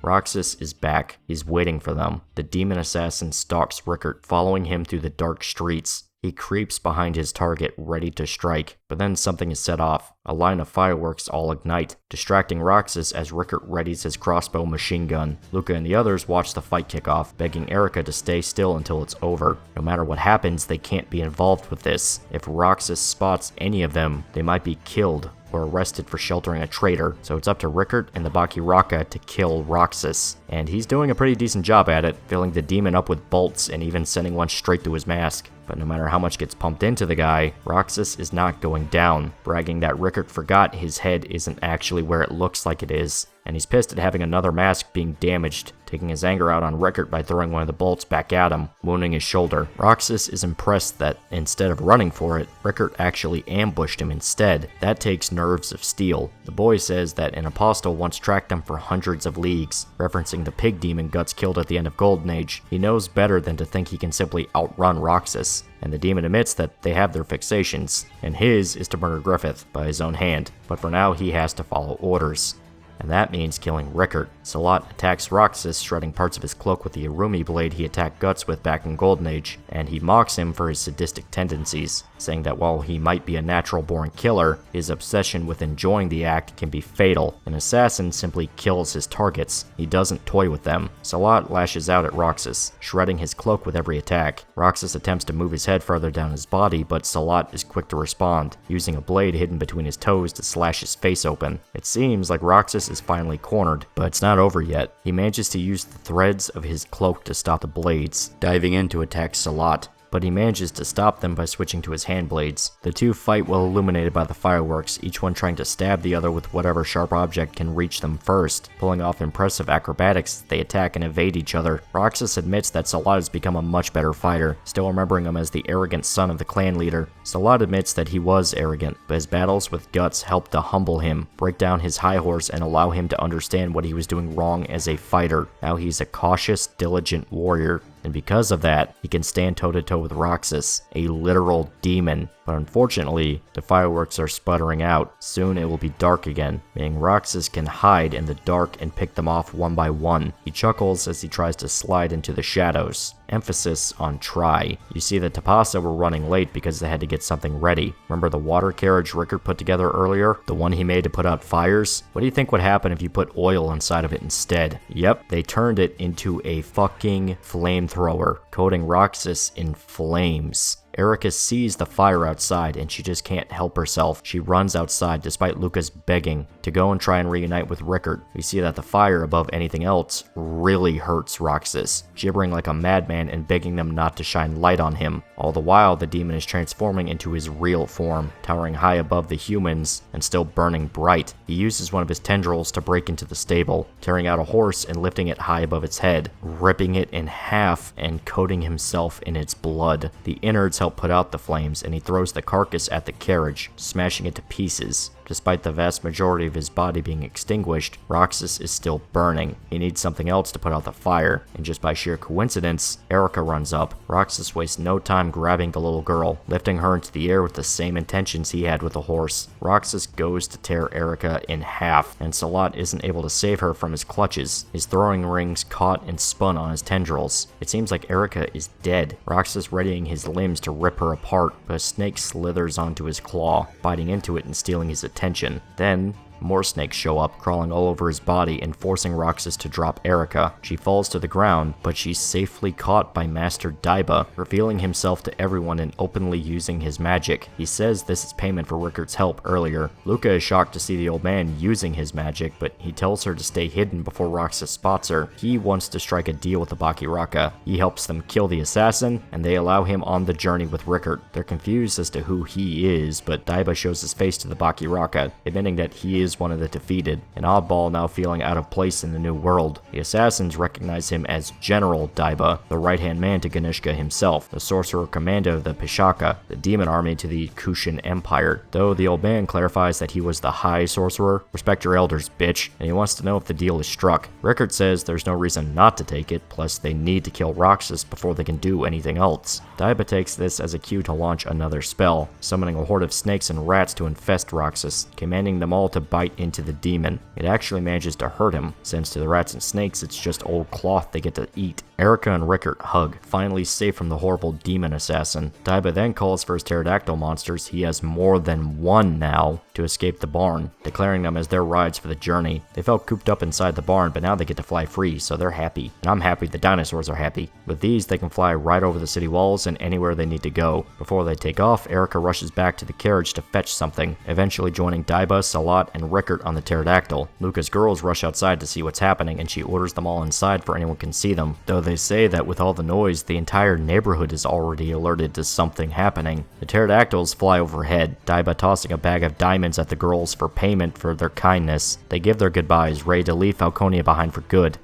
Roxas is back. He's waiting for them. The demon assassin stalks Rickert, following him through the dark streets. He creeps behind his target, ready to strike, but then something is set off. A line of fireworks all ignite, distracting Roxas as Rickert readies his crossbow machine gun. Luca and the others watch the fight kick off, begging Erica to stay still until it's over. No matter what happens, they can't be involved with this. If Roxas spots any of them, they might be killed or arrested for sheltering a traitor, so it's up to Rickert and the Baki Raka to kill Roxas. And he's doing a pretty decent job at it, filling the demon up with bolts and even sending one straight through his mask. But no matter how much gets pumped into the guy, Roxas is not going down, bragging that Rickert forgot his head isn't actually where it looks like it is. And he's pissed at having another mask being damaged, taking his anger out on Rickert by throwing one of the bolts back at him, wounding his shoulder. Roxas is impressed that, instead of running for it, Rickert actually ambushed him instead. That takes nerves of steel. The boy says that an apostle once tracked them for hundreds of leagues, referencing the pig demon Guts killed at the end of Golden Age. He knows better than to think he can simply outrun Roxas, and the demon admits that they have their fixations, and his is to murder Griffith by his own hand, but for now he has to follow orders. And that means killing Rickert. Salat attacks Roxas, shredding parts of his cloak with the Irumi blade he attacked Guts with back in Golden Age, and he mocks him for his sadistic tendencies, saying that while he might be a natural-born killer, his obsession with enjoying the act can be fatal. An assassin simply kills his targets. He doesn't toy with them. Salat lashes out at Roxas, shredding his cloak with every attack. Roxas attempts to move his head further down his body, but Salat is quick to respond, using a blade hidden between his toes to slash his face open. It seems like Roxas is finally cornered, but it's not over yet. He manages to use the threads of his cloak to stop the blades, diving in to attack Salat, but he manages to stop them by switching to his hand blades. The two fight well illuminated by the fireworks, each one trying to stab the other with whatever sharp object can reach them first. Pulling off impressive acrobatics, they attack and evade each other. Roxas admits that Salat has become a much better fighter, still remembering him as the arrogant son of the clan leader. Salat admits that he was arrogant, but his battles with Guts helped to humble him, break down his high horse, and allow him to understand what he was doing wrong as a fighter. Now he's a cautious, diligent warrior. and because of that, he can stand toe-to-toe with Roxas, a literal demon. But unfortunately, the fireworks are sputtering out. Soon it will be dark again, meaning Roxas can hide in the dark and pick them off one by one. He chuckles as he tries to slide into the shadows. Emphasis on try. You see that Tapasa were running late because they had to get something ready. Remember the water carriage Rickard put together earlier? The one he made to put out fires? What do you think would happen if you put oil inside of it instead? Yep, they turned it into a fucking flamethrower, coating Roxas in flames. Erica sees the fire outside and she just can't help herself. She runs outside despite Luca's begging to go and try and reunite with Rickard. We see that the fire above anything else really hurts Roxas, gibbering like a madman and begging them not to shine light on him. All the while, the demon is transforming into his real form, towering high above the humans and still burning bright. He uses one of his tendrils to break into the stable, tearing out a horse and lifting it high above its head, ripping it in half and coating himself in its blood. The innards help put out the flames, and he throws the carcass at the carriage, smashing it to pieces. Despite the vast majority of his body being extinguished, Roxas is still burning. He needs something else to put out the fire, and just by sheer coincidence, Erica runs up. Roxas wastes no time grabbing the little girl, lifting her into the air with the same intentions he had with the horse. Roxas goes to tear Erica in half, and Salat isn't able to save her from his clutches. His throwing rings caught and spun on his tendrils. It seems like Erica is dead. Roxas readying his limbs to rip her apart, but a snake slithers onto his claw, biting into it and stealing his attention. Then, more snakes show up, crawling all over his body and forcing Roxas to drop Erica. She falls to the ground, but she's safely caught by Master Daiba, revealing himself to everyone and openly using his magic. He says this is payment for Rickard's help earlier. Luca is shocked to see the old man using his magic, but he tells her to stay hidden before Roxas spots her. He wants to strike a deal with the Bakiraka. He helps them kill the assassin, and they allow him on the journey with Rickard. They're confused as to who he is, but Daiba shows his face to the Bakiraka, admitting that he is one of the defeated, an oddball now feeling out of place in the new world. The assassins recognize him as General Daiba, the right-hand man to Ganishka himself, the sorcerer commander of the Pishaka, the demon army to the Kushan Empire. Though the old man clarifies that he was the high sorcerer, respect your elders, bitch, and he wants to know if the deal is struck. Rickard says there's no reason not to take it, plus they need to kill Roxas before they can do anything else. Daiba takes this as a cue to launch another spell, summoning a horde of snakes and rats to infest Roxas, commanding them all to bite into the demon. It actually manages to hurt him, since to the rats and snakes it's just old cloth they get to eat. Erica and Rickard hug, finally safe from the horrible demon assassin. Daiba then calls for his pterodactyl monsters, he has more than one now, to escape the barn, declaring them as their rides for the journey. They felt cooped up inside the barn, but now they get to fly free, so they're happy. And I'm happy the dinosaurs are happy. With these, they can fly right over the city walls and anywhere they need to go. Before they take off, Erica rushes back to the carriage to fetch something, eventually joining Daiba, Salat, and Rickard on the pterodactyl. Luca's girls rush outside to see what's happening, and she orders them all inside for anyone can see them, though they say that with all the noise, the entire neighborhood is already alerted to something happening. The pterodactyls fly overhead, Daiba tossing a bag of diamonds at the girls for payment for their kindness. They give their goodbyes, ready to leave Falconia behind for good.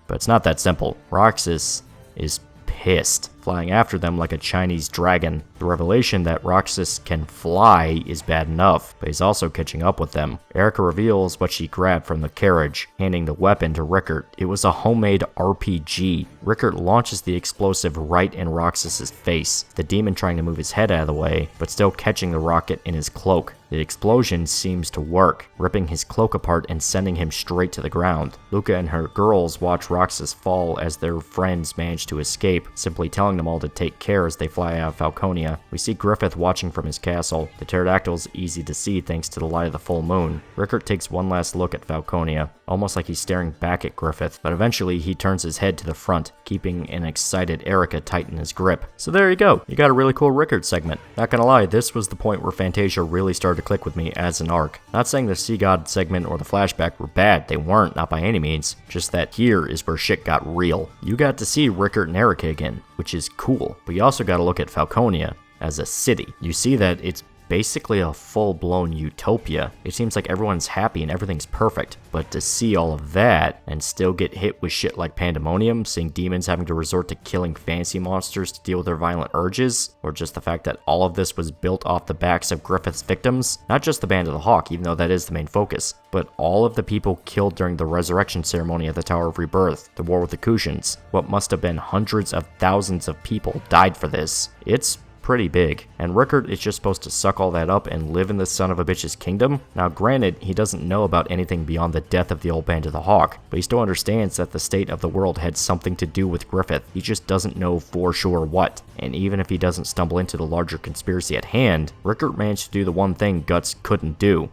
But it's not that simple. Roxas is pissed, flying after them like a Chinese dragon. The revelation that Roxas can fly is bad enough, but he's also catching up with them. Erica reveals what she grabbed from the carriage, handing the weapon to Rickard. It was a homemade RPG. Rickard launches the explosive right in Roxas's face, the demon trying to move his head out of the way, but still catching the rocket in his cloak. The explosion seems to work, ripping his cloak apart and sending him straight to the ground. Luca and her girls watch Roxas fall as their friends manage to escape, simply telling them all to take care as they fly out of Falconia. We see Griffith watching from his castle. The pterodactyl is easy to see thanks to the light of the full moon. Rickard takes one last look at Falconia, almost like he's staring back at Griffith, but eventually he turns his head to the front, keeping an excited Erica tight in his grip. So there you go, you got a really cool Rickard segment. Not gonna lie, this was the point where Fantasia really started to click with me as an arc. Not saying the Sea God segment or the flashback were bad, they weren't, not by any means, just that here is where shit got real. You got to see Rickard and Erica again, which is cool, but you also got to look at Falconia as a city. You see that it's basically a full-blown utopia. It seems like everyone's happy and everything's perfect, but to see all of that and still get hit with shit like pandemonium, seeing demons having to resort to killing fantasy monsters to deal with their violent urges, or just the fact that all of this was built off the backs of Griffith's victims, not just the Band of the Hawk, even though that is the main focus, but all of the people killed during the resurrection ceremony at the Tower of Rebirth, the war with the Kushans. What must have been hundreds of thousands of people died for this. It's pretty big, and Rickard is just supposed to suck all that up and live in this son of a bitch's kingdom. Now granted, he doesn't know about anything beyond the death of the old Band of the Hawk, but he still understands that the state of the world had something to do with Griffith. He just doesn't know for sure what, and even if he doesn't stumble into the larger conspiracy at hand, Rickard managed to do the one thing Guts couldn't do.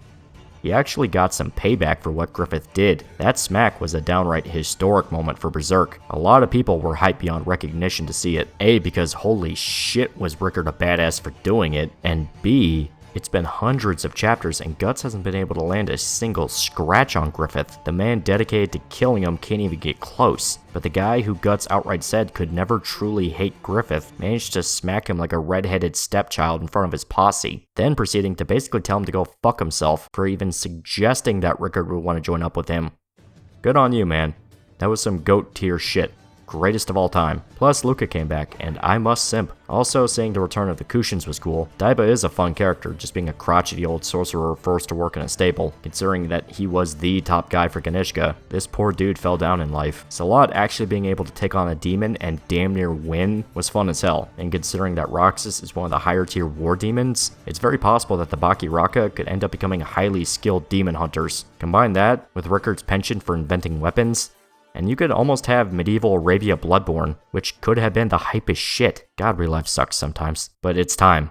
He actually got some payback for what Griffith did. That smack was a downright historic moment for Berserk. A lot of people were hyped beyond recognition to see it. A, because holy shit was Rickard a badass for doing it, and B, it's been hundreds of chapters and Guts hasn't been able to land a single scratch on Griffith. The man dedicated to killing him can't even get close. But the guy who Guts outright said could never truly hate Griffith managed to smack him like a red-headed stepchild in front of his posse, then proceeding to basically tell him to go fuck himself for even suggesting that Rickard would want to join up with him. Good on you, man. That was some GOAT tier shit. Greatest of all time. Plus, Luca came back, and I must simp. Also, seeing the return of the Kushans was cool. Daiba is a fun character, just being a crotchety old sorcerer forced to work in a stable. Considering that he was the top guy for Ganishka, this poor dude fell down in life. Salat actually being able to take on a demon and damn near win was fun as hell, and considering that Roxas is one of the higher tier war demons, it's very possible that the Baki Raka could end up becoming highly skilled demon hunters. Combine that with Rickard's penchant for inventing weapons, and you could almost have medieval Arabia Bloodborne, which could have been the hypest shit. God, real life sucks sometimes. But it's time.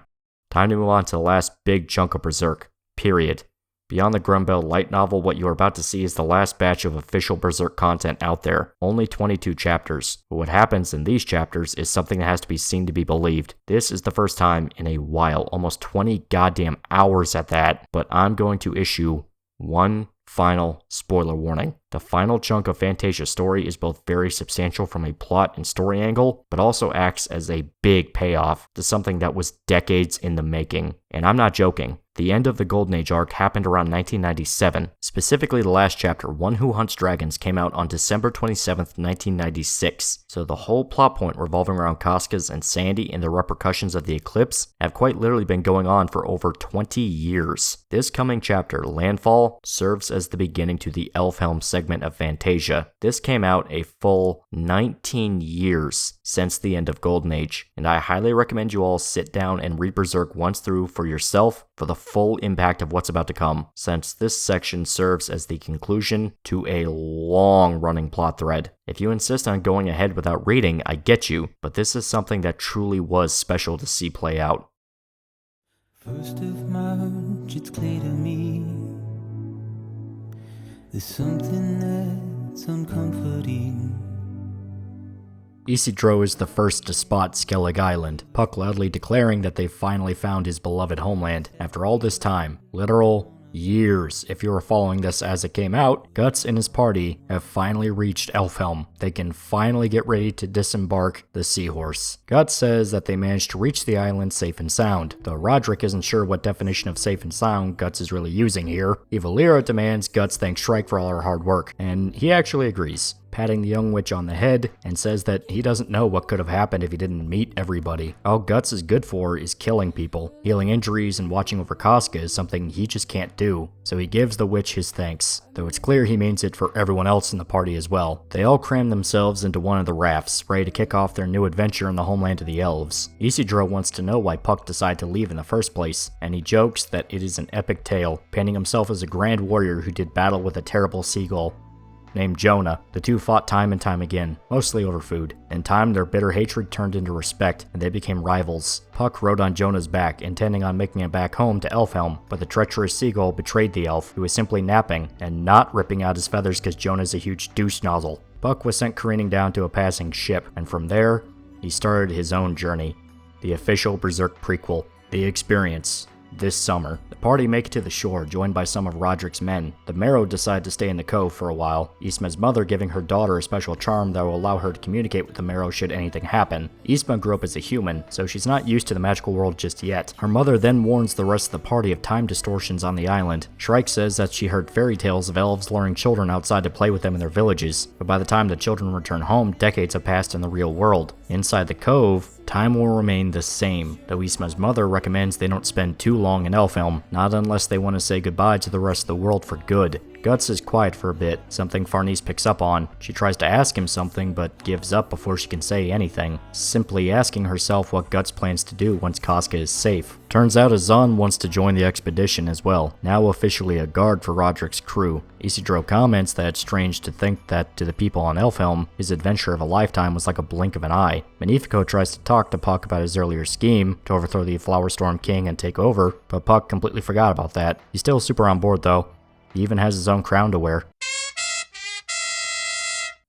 Time to move on to the last big chunk of Berserk. Period. Beyond the Grumbell light novel, what you are about to see is the last batch of official Berserk content out there. Only 22 chapters. But what happens in these chapters is something that has to be seen to be believed. This is the first time in a while, almost 20 goddamn hours at that, but I'm going to issue one final spoiler warning. The final chunk of Fantasia's story is both very substantial from a plot and story angle, but also acts as a big payoff to something that was decades in the making. And I'm not joking. The end of the Golden Age arc happened around 1997. Specifically, the last chapter, One Who Hunts Dragons, came out on December 27th, 1996. So the whole plot point revolving around Cascas and Sandy and the repercussions of the eclipse have quite literally been going on for over 20 years. This coming chapter, Landfall, serves as the beginning to the Elfhelm segment of Fantasia. This came out a full 19 years since the end of Golden Age, and I highly recommend you all sit down and read Berserk once through for yourself for the full impact of what's about to come, since this section serves as the conclusion to a long-running plot thread. If you insist on going ahead without reading, I get you, but this is something that truly was special to see play out. First of March, it's clear to me there's something that's uncomforting. Isidro is the first to spot Skellig Island, Puck loudly declaring that they've finally found his beloved homeland. After all this time, literal years, if you were following this as it came out, Guts and his party have finally reached Elfhelm. They can finally get ready to disembark the Seahorse. Guts says that they managed to reach the island safe and sound, though Roderick isn't sure what definition of safe and sound Guts is really using here. Evalira demands Guts thank Shrike for all her hard work, and he actually agrees, patting the young witch on the head, and says that he doesn't know what could have happened if he didn't meet everybody. All Guts is good for is killing people. Healing injuries and watching over Casca is something he just can't do, so he gives the witch his thanks, though it's clear he means it for everyone else in the party as well. They all cram themselves into one of the rafts, ready to kick off their new adventure in the homeland of the elves. Isidro wants to know why Puck decided to leave in the first place, and he jokes that it is an epic tale, painting himself as a grand warrior who did battle with a terrible seagull named Jonah. The two fought time and time again, mostly over food. In time, their bitter hatred turned into respect, and they became rivals. Puck rode on Jonah's back, intending on making it back home to Elfhelm, but the treacherous seagull betrayed the elf, who was simply napping, and not ripping out his feathers because Jonah's a huge douche nozzle. Puck was sent careening down to a passing ship, and from there, he started his own journey. The official Berserk prequel, The Experience. This summer, the party make it to the shore, joined by some of Roderick's men. The Marrow decide to stay in the cove for a while, Ysa's mother giving her daughter a special charm that will allow her to communicate with the Marrow should anything happen. Ysa grew up as a human, so she's not used to the magical world just yet. Her mother then warns the rest of the party of time distortions on the island. Shrike says that she heard fairy tales of elves luring children outside to play with them in their villages, but by the time the children return home, decades have passed in the real world. Inside the cove, time will remain the same, though Ysa's mother recommends they don't spend too long in Elfhelm, not unless they want to say goodbye to the rest of the world for good. Guts is quiet for a bit, something Farnese picks up on. She tries to ask him something, but gives up before she can say anything, simply asking herself what Guts plans to do once Casca is safe. Turns out Azan wants to join the expedition as well, now officially a guard for Roderick's crew. Isidro comments that it's strange to think that to the people on Elfhelm, his adventure of a lifetime was like a blink of an eye. Magnifico tries to talk to Puck about his earlier scheme to overthrow the Flowerstorm King and take over, but Puck completely forgot about that. He's still super on board though. He even has his own crown to wear.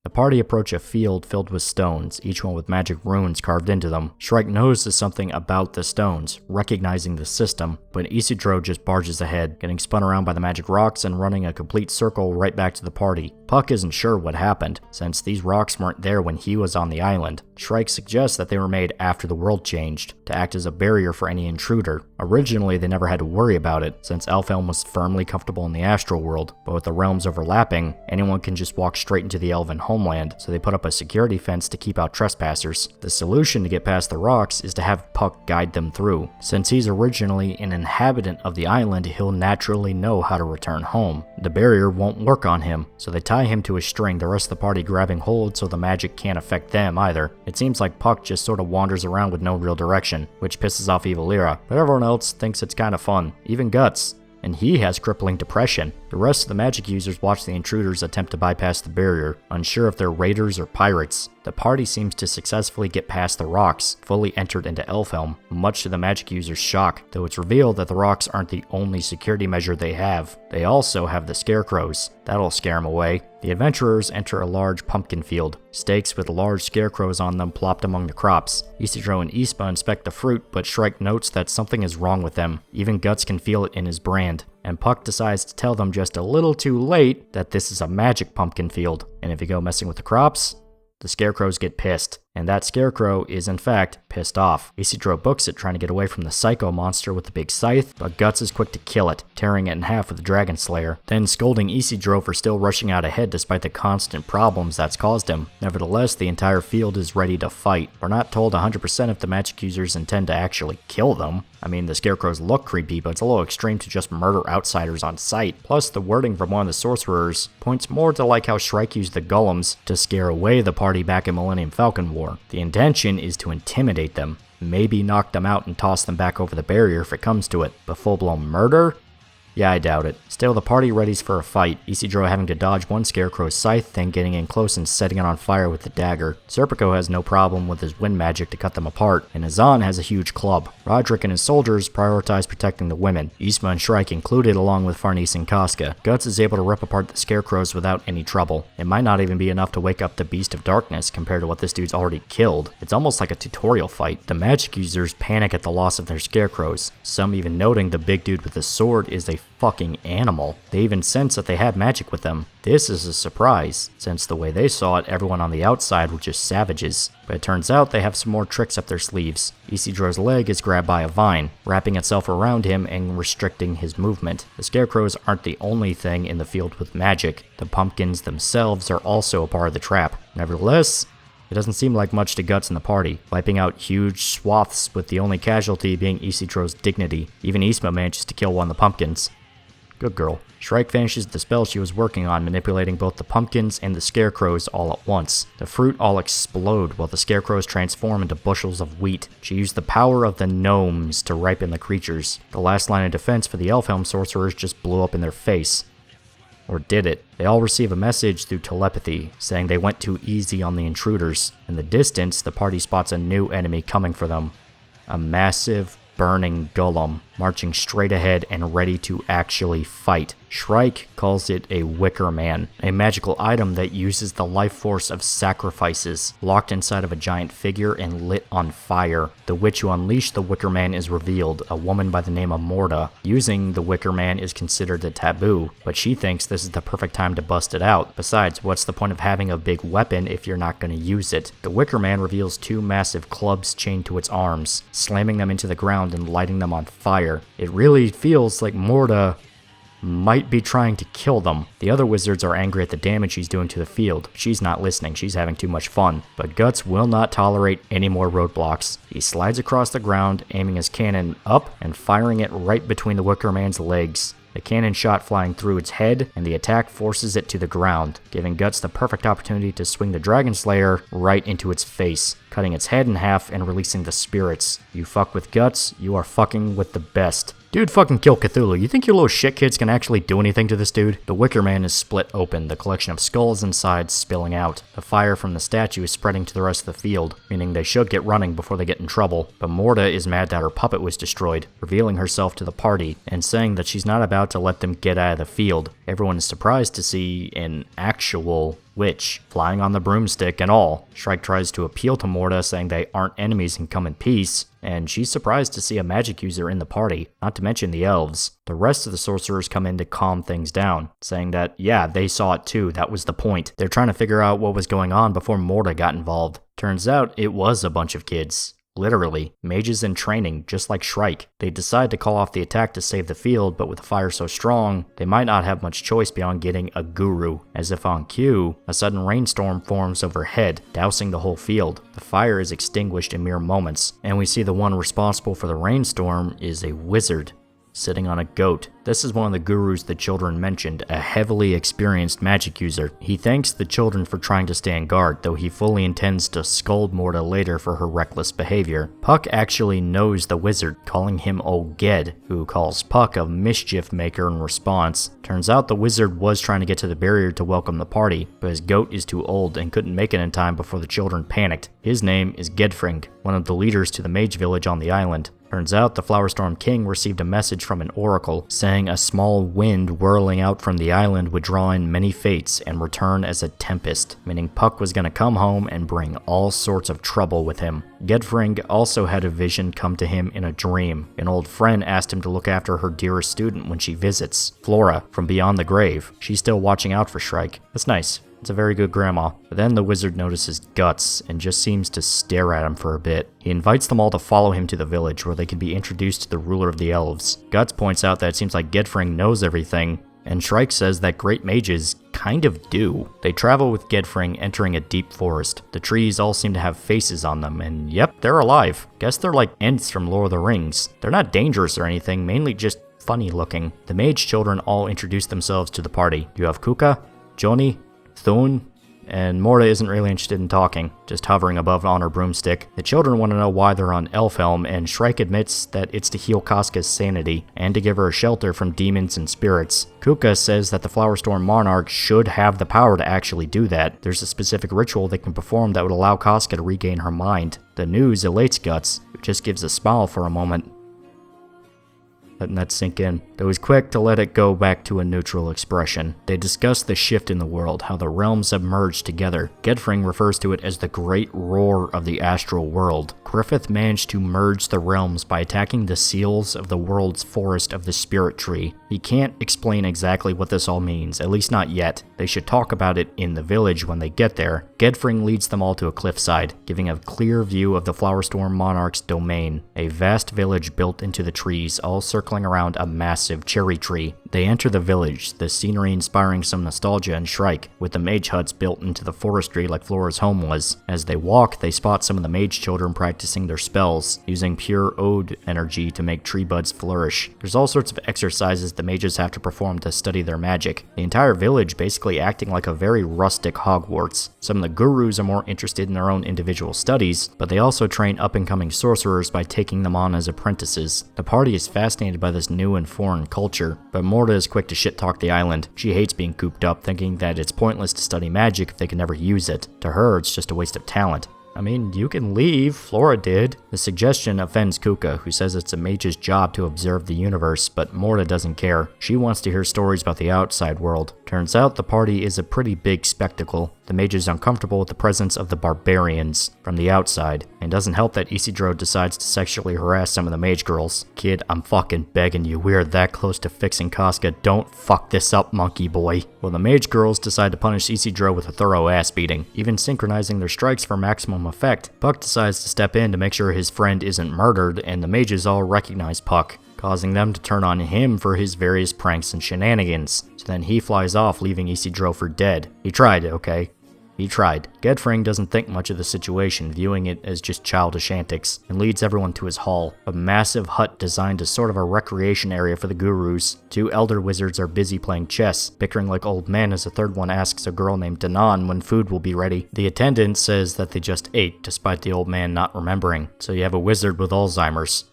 The party approach a field filled with stones, each one with magic runes carved into them. Shrike notices something about the stones, recognizing the system, but Isidro just barges ahead, getting spun around by the magic rocks and running a complete circle right back to the party. Puck isn't sure what happened, since these rocks weren't there when he was on the island. Shrike suggests that they were made after the world changed, to act as a barrier for any intruder. Originally, they never had to worry about it, since Elfhelm was firmly comfortable in the astral world, but with the realms overlapping, anyone can just walk straight into the elven homeland, so they put up a security fence to keep out trespassers. The solution to get past the rocks is to have Puck guide them through. Since he's originally an inhabitant of the island, he'll naturally know how to return home. The barrier won't work on him, so they tie him to a string, the rest of the party grabbing hold so the magic can't affect them either. It seems like Puck just sort of wanders around with no real direction, which pisses off Evil Lyra, but everyone else thinks it's kind of fun, even Guts. And he has crippling depression. The rest of the magic users watch the intruders attempt to bypass the barrier, unsure if they're raiders or pirates. The party seems to successfully get past the rocks, fully entered into Elfhelm, much to the magic users' shock, though it's revealed that the rocks aren't the only security measure they have. They also have the scarecrows. That'll scare them away. The adventurers enter a large pumpkin field, stakes with large scarecrows on them plopped among the crops. Isidro and Yspa inspect the fruit, but Shrike notes that something is wrong with them. Even Guts can feel it in his brand, and Puck decides to tell them just a little too late that this is a magic pumpkin field, and if you go messing with the crops, the scarecrows get pissed, and that scarecrow is in fact pissed off. Isidro books it, trying to get away from the psycho monster with the big scythe, but Guts is quick to kill it, tearing it in half with the Dragon Slayer, then scolding Isidro for still rushing out ahead despite the constant problems that's caused him. Nevertheless, the entire field is ready to fight. We're not told 100% if the magic users intend to actually kill them. I mean, the scarecrows look creepy, but it's a little extreme to just murder outsiders on sight. Plus, the wording from one of the sorcerers points more to like how Shrike used the golems to scare away the party back in Millennium Falcon War. The intention is to intimidate them, maybe knock them out and toss them back over the barrier if it comes to it, but full-blown murder? Yeah, I doubt it. Still, the party readies for a fight, Isidro having to dodge one scarecrow's scythe, then getting in close and setting it on fire with the dagger. Serpico has no problem with his wind magic to cut them apart, and Azan has a huge club. Roderick and his soldiers prioritize protecting the women, Yspa and Shrike included along with Farnese and Casca. Guts is able to rip apart the scarecrows without any trouble. It might not even be enough to wake up the Beast of Darkness compared to what this dude's already killed. It's almost like a tutorial fight. The magic users panic at the loss of their scarecrows, some even noting the big dude with the sword is a fucking animal. They even sense that they have magic with them. This is a surprise, since the way they saw it, everyone on the outside were just savages. But it turns out they have some more tricks up their sleeves. Isidro's leg is grabbed by a vine, wrapping itself around him and restricting his movement. The scarecrows aren't the only thing in the field with magic. The pumpkins themselves are also a part of the trap. Nevertheless, it doesn't seem like much to Guts in the party, wiping out huge swaths with the only casualty being Isidro's dignity. Even Yspa manages to kill one of the pumpkins. Good girl. Shrike finishes the spell she was working on, manipulating both the pumpkins and the scarecrows all at once. The fruit all explode while the scarecrows transform into bushels of wheat. She used the power of the gnomes to ripen the creatures. The last line of defense for the Elfhelm sorcerers just blew up in their face. Or did it? They all receive a message through telepathy, saying they went too easy on the intruders. In the distance, the party spots a new enemy coming for them. A massive, burning golem. marching straight ahead and ready to actually fight. Shrike calls it a Wicker Man, a magical item that uses the life force of sacrifices, locked inside of a giant figure and lit on fire. The witch who unleashed the Wicker Man is revealed, a woman by the name of Morta. Using the Wicker Man is considered a taboo, but she thinks this is the perfect time to bust it out. Besides, what's the point of having a big weapon if you're not going to use it? The Wicker Man reveals two massive clubs chained to its arms, slamming them into the ground and lighting them on fire. It really feels like Morta might be trying to kill them. The other wizards are angry at the damage she's doing to the field. She's not listening, she's having too much fun. But Guts will not tolerate any more roadblocks. He slides across the ground, aiming his cannon up and firing it right between the Wicker Man's legs. The cannon shot flying through its head, and the attack forces it to the ground, giving Guts the perfect opportunity to swing the Dragon Slayer right into its face, cutting its head in half and releasing the spirits. You fuck with Guts, you are fucking with the best. Dude fucking killed Cthulhu. You think your little shit kids can actually do anything to this dude? The Wicker Man is split open, the collection of skulls inside spilling out. The fire from the statue is spreading to the rest of the field, meaning they should get running before they get in trouble. But Morta is mad that her puppet was destroyed, revealing herself to the party and saying that she's not about to let them get out of the field. Everyone is surprised to see an actual witch, flying on the broomstick and all. Shrike tries to appeal to Morta, saying they aren't enemies and come in peace, and she's surprised to see a magic user in the party, not to mention the elves. The rest of the sorcerers come in to calm things down, saying that, yeah, they saw it too, that was the point. They're trying to figure out what was going on before Morta got involved. Turns out it was a bunch of kids. Literally, mages in training, just like Shrike. They decide to call off the attack to save the field, but with the fire so strong, they might not have much choice beyond getting a guru. As if on cue, a sudden rainstorm forms overhead, dousing the whole field. The fire is extinguished in mere moments, and we see the one responsible for the rainstorm is a wizard, sitting on a goat. This is one of the gurus the children mentioned, a heavily experienced magic user. He thanks the children for trying to stand guard, though he fully intends to scold Morta later for her reckless behavior. Puck actually knows the wizard, calling him Old Ged, who calls Puck a mischief maker in response. Turns out the wizard was trying to get to the barrier to welcome the party, but his goat is too old and couldn't make it in time before the children panicked. His name is Gedfring, one of the leaders to the mage village on the island. Turns out the Flowerstorm King received a message from an oracle, saying a small wind whirling out from the island would draw in many fates and return as a tempest, meaning Puck was going to come home and bring all sorts of trouble with him. Gedfring also had a vision come to him in a dream. An old friend asked him to look after her dearest student when she visits, Flora, from beyond the grave. She's still watching out for Shrike. That's nice. It's a very good grandma. But then the wizard notices Guts and just seems to stare at him for a bit. He invites them all to follow him to the village where they can be introduced to the ruler of the elves. Guts points out that it seems like Gedfring knows everything, and Shrike says that great mages kind of do. They travel with Gedfring, entering a deep forest. The trees all seem to have faces on them, and yep, they're alive. Guess they're like Ents from Lord of the Rings. They're not dangerous or anything, mainly just funny looking. The mage children all introduce themselves to the party. You have Kuka, Joni, Thune, and Morta isn't really interested in talking, just hovering above on her broomstick. The children want to know why they're on Elfhelm, and Shrike admits that it's to heal Casca's sanity, and to give her a shelter from demons and spirits. Kuka says that the Flowerstorm Monarch should have the power to actually do that. There's a specific ritual they can perform that would allow Casca to regain her mind. The news elates Guts, who just gives a smile for a moment, letting that sink in, though he's quick to let it go back to a neutral expression. They discuss the shift in the world, how the realms have merged together. Gedfring refers to it as the Great Roar of the astral world. Griffith managed to merge the realms by attacking the seals of the world's forest of the spirit tree. He can't explain exactly what this all means, at least not yet. They should talk about it in the village when they get there. Gedfring leads them all to a cliffside, giving a clear view of the Flowerstorm Monarch's domain, a vast village built into the trees, all circling around a massive cherry tree. They enter the village, the scenery inspiring some nostalgia in Shrike, with the mage huts built into the forestry like Flora's home was. As they walk, they spot some of the mage children practicing their spells, using pure ode energy to make tree buds flourish. There's all sorts of exercises the mages have to perform to study their magic. The entire village basically acting like a very rustic Hogwarts. Some of the gurus are more interested in their own individual studies, but they also train up-and-coming sorcerers by taking them on as apprentices. The party is fascinated by this new and foreign culture, but Morta is quick to shit-talk the island. She hates being cooped up, thinking that it's pointless to study magic if they can never use it. To her, it's just a waste of talent. I mean, you can leave. Flora did. The suggestion offends Kuka, who says it's a mage's job to observe the universe, but Morta doesn't care. She wants to hear stories about the outside world. Turns out the party is a pretty big spectacle. The mage is uncomfortable with the presence of the barbarians from the outside, and doesn't help that Isidro decides to sexually harass some of the mage girls. Kid, I'm fucking begging you, we are that close to fixing Casca. Don't fuck this up, monkey boy. Well, the mage girls decide to punish Isidro with a thorough ass beating, even synchronizing their strikes for maximum effect. Puck decides to step in to make sure his friend isn't murdered, and the mages all recognize Puck, causing them to turn on him for his various pranks and shenanigans. So then he flies off, leaving Isidro for dead. He tried, okay? He tried. Gedfring doesn't think much of the situation, viewing it as just childish antics, and leads everyone to his hall, a massive hut designed as sort of a recreation area for the gurus. Two elder wizards are busy playing chess, bickering like old men as a third one asks a girl named Danan when food will be ready. The attendant says that they just ate, despite the old man not remembering, so you have a wizard with Alzheimer's.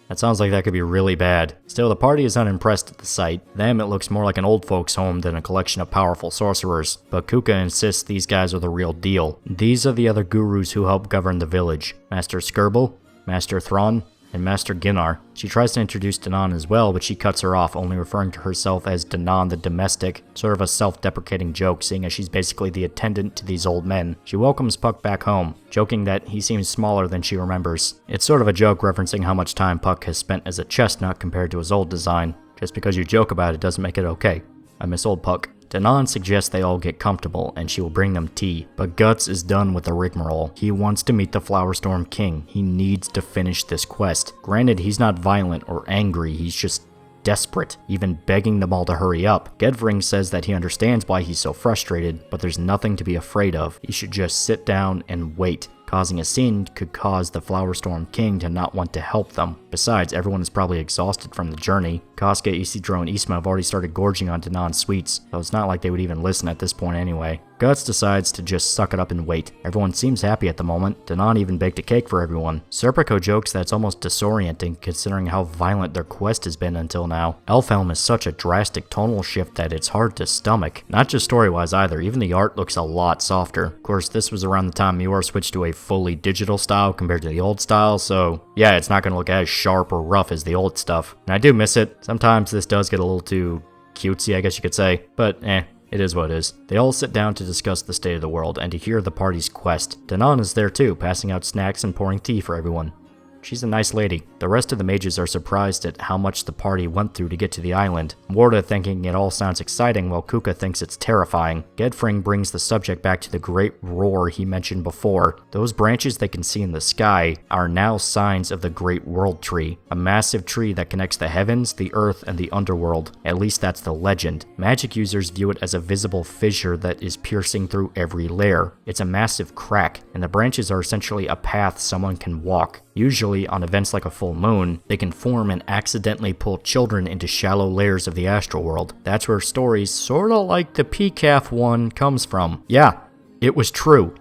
That sounds like that could be really bad. Still, the party is unimpressed at the sight. Them, it looks more like an old folks' home than a collection of powerful sorcerers. But Kuka insists these guys are the real deal. These are the other gurus who help govern the village. Master Skirble, Master Thrawn, and Master Ginnar. She tries to introduce Danan as well, but she cuts her off, only referring to herself as Danan the Domestic, sort of a self-deprecating joke, seeing as she's basically the attendant to these old men. She welcomes Puck back home, joking that he seems smaller than she remembers. It's sort of a joke referencing how much time Puck has spent as a chestnut compared to his old design. Just because you joke about it doesn't make it okay. I miss old Puck. Danan suggests they all get comfortable, and she will bring them tea. But Guts is done with the rigmarole. He wants to meet the Flowerstorm King. He needs to finish this quest. Granted, he's not violent or angry, he's just desperate, even begging them all to hurry up. Gedfring says that he understands why he's so frustrated, but there's nothing to be afraid of. He should just sit down and wait. Causing a scene could cause the Flowerstorm King to not want to help them. Besides, everyone is probably exhausted from the journey. Casca, Isidro, and Isma have already started gorging on Danan's sweets, so it's not like they would even listen at this point anyway. Guts decides to just suck it up and wait. Everyone seems happy at the moment. Danan even baked a cake for everyone. Serpico jokes that it's almost disorienting considering how violent their quest has been until now. Elfhelm is such a drastic tonal shift that it's hard to stomach. Not just story-wise either, even the art looks a lot softer. Of course, this was around the time Mior switched to a fully digital style compared to the old style, so yeah, it's not going to look as sharp or rough as the old stuff. And I do miss it. Sometimes this does get a little too cutesy, I guess you could say, but it is what it is. They all sit down to discuss the state of the world and to hear the party's quest. Danan is there too, passing out snacks and pouring tea for everyone. She's a nice lady. The rest of the mages are surprised at how much the party went through to get to the island. Morta thinking it all sounds exciting while Kuka thinks it's terrifying. Gedfring brings the subject back to the great roar he mentioned before. Those branches they can see in the sky are now signs of the Great World Tree, a massive tree that connects the heavens, the earth, and the underworld. At least that's the legend. Magic users view it as a visible fissure that is piercing through every layer. It's a massive crack, and the branches are essentially a path someone can walk. Usually, on events like a full moon, they can form and accidentally pull children into shallow layers of the astral world. That's where stories sorta like the PCAF one comes from. Yeah, it was true.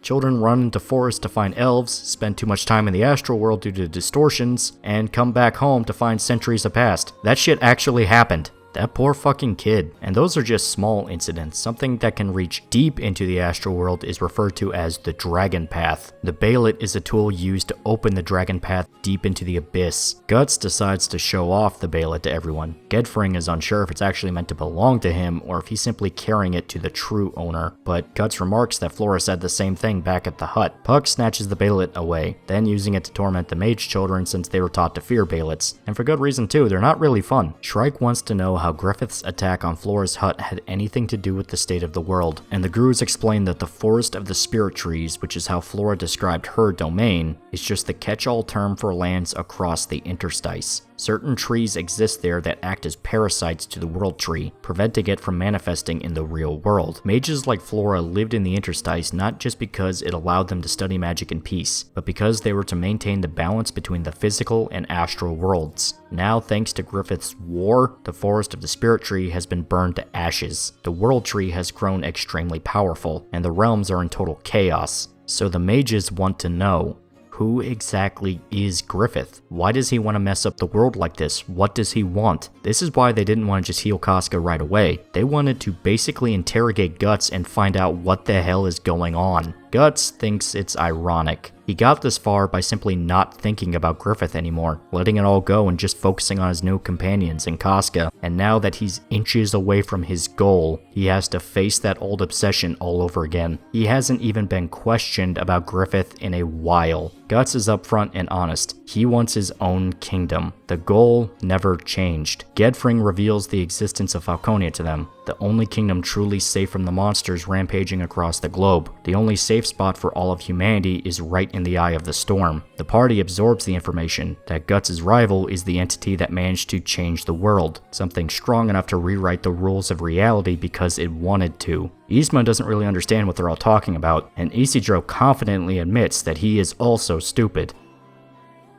Children run into forests to find elves, spend too much time in the astral world due to distortions, and come back home to find centuries have passed. That shit actually happened. That poor fucking kid. And those are just small incidents. Something that can reach deep into the astral world is referred to as the Dragon Path. The Bailet is a tool used to open the Dragon Path deep into the abyss. Guts decides to show off the Bailet to everyone. Gedfring is unsure if it's actually meant to belong to him or if he's simply carrying it to the true owner. But Guts remarks that Flora said the same thing back at the hut. Puck snatches the Bailet away, then using it to torment the mage children since they were taught to fear Bailets. And for good reason too, they're not really fun. Shrike wants to know how Griffith's attack on Flora's hut had anything to do with the state of the world, and the gurus explain that the Forest of the Spirit Trees, which is how Flora described her domain, is just the catch-all term for lands across the interstice. Certain trees exist there that act as parasites to the world tree, preventing it from manifesting in the real world. Mages like Flora lived in the interstice not just because it allowed them to study magic in peace, but because they were to maintain the balance between the physical and astral worlds. Now, thanks to Griffith's war, the Forest of the Spirit Tree has been burned to ashes. The world tree has grown extremely powerful, and the realms are in total chaos. So the mages want to know, who exactly is Griffith? Why does he want to mess up the world like this? What does he want? This is why they didn't want to just heal Casca right away. They wanted to basically interrogate Guts and find out what the hell is going on. Guts thinks it's ironic. He got this far by simply not thinking about Griffith anymore, letting it all go and just focusing on his new companions and Casca, and now that he's inches away from his goal, he has to face that old obsession all over again. He hasn't even been questioned about Griffith in a while. Guts is upfront and honest. He wants his own kingdom. The goal never changed. Gedfring reveals the existence of Falconia to them, the only kingdom truly safe from the monsters rampaging across the globe. The only safe spot for all of humanity is right in the eye of the storm. The party absorbs the information that Guts' rival is the entity that managed to change the world, something strong enough to rewrite the rules of reality because it wanted to. Yzma doesn't really understand what they're all talking about, and Isidro confidently admits that he is also stupid.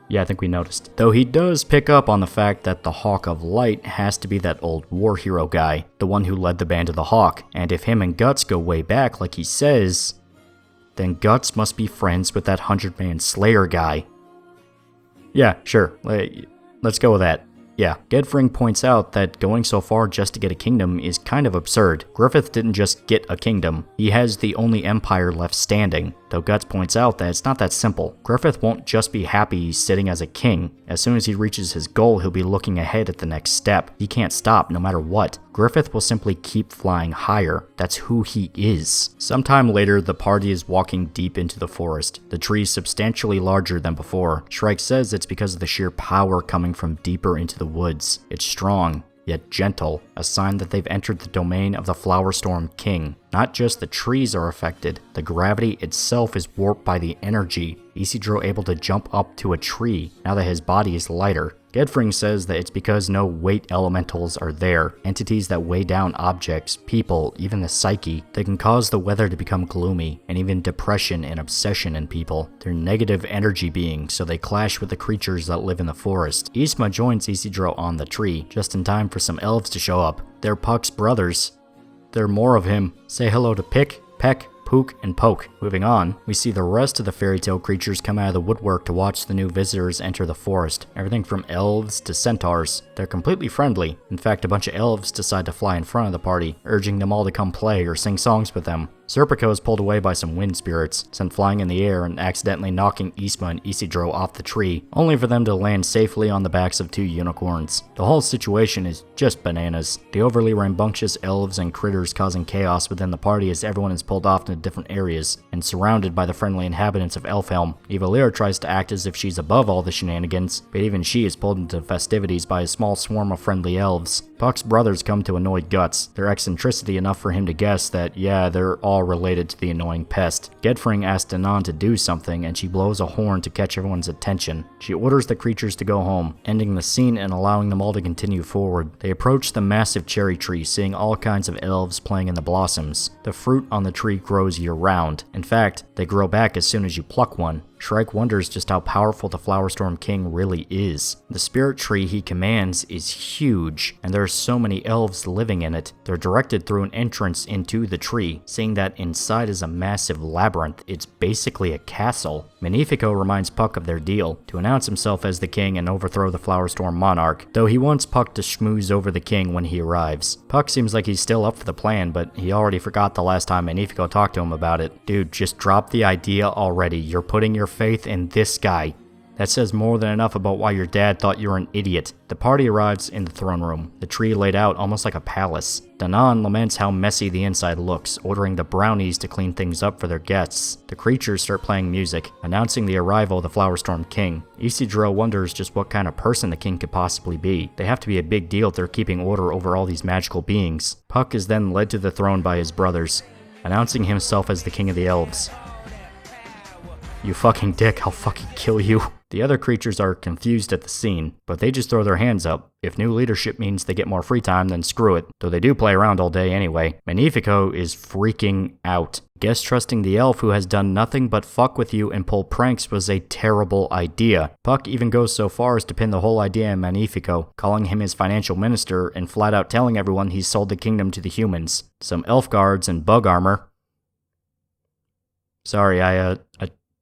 Yeah, I think we noticed. Though he does pick up on the fact that the Hawk of Light has to be that old war hero guy, the one who led the band of the Hawk, and if him and Guts go way back like he says, then Guts must be friends with that 100-man Slayer guy. Yeah, sure, let's go with that. Yeah, Gedfring points out that going so far just to get a kingdom is kind of absurd. Griffith didn't just get a kingdom, he has the only empire left standing. Though Guts points out that it's not that simple. Griffith won't just be happy sitting as a king. As soon as he reaches his goal, he'll be looking ahead at the next step. He can't stop no matter what. Griffith will simply keep flying higher. That's who he is. Sometime later, the party is walking deep into the forest. The tree is substantially larger than before. Shrike says it's because of the sheer power coming from deeper into the woods. It's strong, yet gentle, a sign that they've entered the domain of the Flower Storm King. Not just the trees are affected, the gravity itself is warped by the energy. Isidro able to jump up to a tree, now that his body is lighter. Gedfring says that it's because no weight elementals are there, entities that weigh down objects, people, even the psyche. They can cause the weather to become gloomy, and even depression and obsession in people. They're negative energy beings, so they clash with the creatures that live in the forest. Yzma joins Isidro on the tree, just in time for some elves to show up. They're Puck's brothers. There are more of him. Say hello to Pick, Peck, Pook, and Poke. Moving on, we see the rest of the fairy tale creatures come out of the woodwork to watch the new visitors enter the forest. Everything from elves to centaurs. They're completely friendly. In fact, a bunch of elves decide to fly in front of the party, urging them all to come play or sing songs with them. Serpico is pulled away by some wind spirits, sent flying in the air and accidentally knocking Yzma and Isidro off the tree, only for them to land safely on the backs of two unicorns. The whole situation is just bananas. The overly rambunctious elves and critters causing chaos within the party as everyone is pulled off into different areas, and surrounded by the friendly inhabitants of Elfhelm. Evalira tries to act as if she's above all the shenanigans, but even she is pulled into festivities by a small swarm of friendly elves. Puck's brothers come to annoy Guts, their eccentricity enough for him to guess that, yeah, they're all related to the annoying pest. Gedfring asks Danan to do something, and she blows a horn to catch everyone's attention. She orders the creatures to go home, ending the scene and allowing them all to continue forward. They approach the massive cherry tree, seeing all kinds of elves playing in the blossoms. The fruit on the tree grows year-round. In fact, they grow back as soon as you pluck one. Shrike wonders just how powerful the Flower Storm King really is. The spirit tree he commands is huge, and there are so many elves living in it. They're directed through an entrance into the tree, seeing that inside is a massive labyrinth. It's basically a castle. Magnifico reminds Puck of their deal, to announce himself as the king and overthrow the Flower Storm monarch, though he wants Puck to schmooze over the king when he arrives. Puck seems like he's still up for the plan, but he already forgot the last time Magnifico talked to him about it. Dude, just drop the idea already. You're putting your faith in this guy. That says more than enough about why your dad thought you were an idiot. The party arrives in the throne room, the tree laid out almost like a palace. Danan laments how messy the inside looks, ordering the brownies to clean things up for their guests. The creatures start playing music, announcing the arrival of the Flower Storm King. Isidro wonders just what kind of person the king could possibly be. They have to be a big deal if they're keeping order over all these magical beings. Puck is then led to the throne by his brothers, announcing himself as the king of the elves. You fucking dick, I'll fucking kill you. The other creatures are confused at the scene, but they just throw their hands up. If new leadership means they get more free time, then screw it, though they do play around all day anyway. Magnifico is freaking out. Guess trusting the elf who has done nothing but fuck with you and pull pranks was a terrible idea. Puck even goes so far as to pin the whole idea on Magnifico, calling him his financial minister and flat out telling everyone he's sold the kingdom to the humans. Some elf guards and bug armor. Sorry, I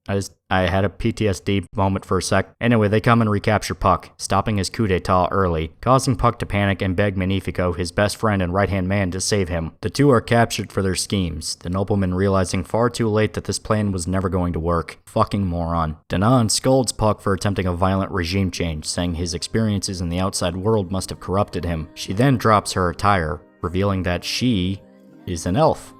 I had a PTSD moment for a sec. Anyway, they come and recapture Puck, stopping his coup d'etat early, causing Puck to panic and beg Magnifico, his best friend and right-hand man, to save him. The two are captured for their schemes, the nobleman realizing far too late that this plan was never going to work. Fucking moron. Danan scolds Puck for attempting a violent regime change, saying his experiences in the outside world must have corrupted him. She then drops her attire, revealing that she is an elf.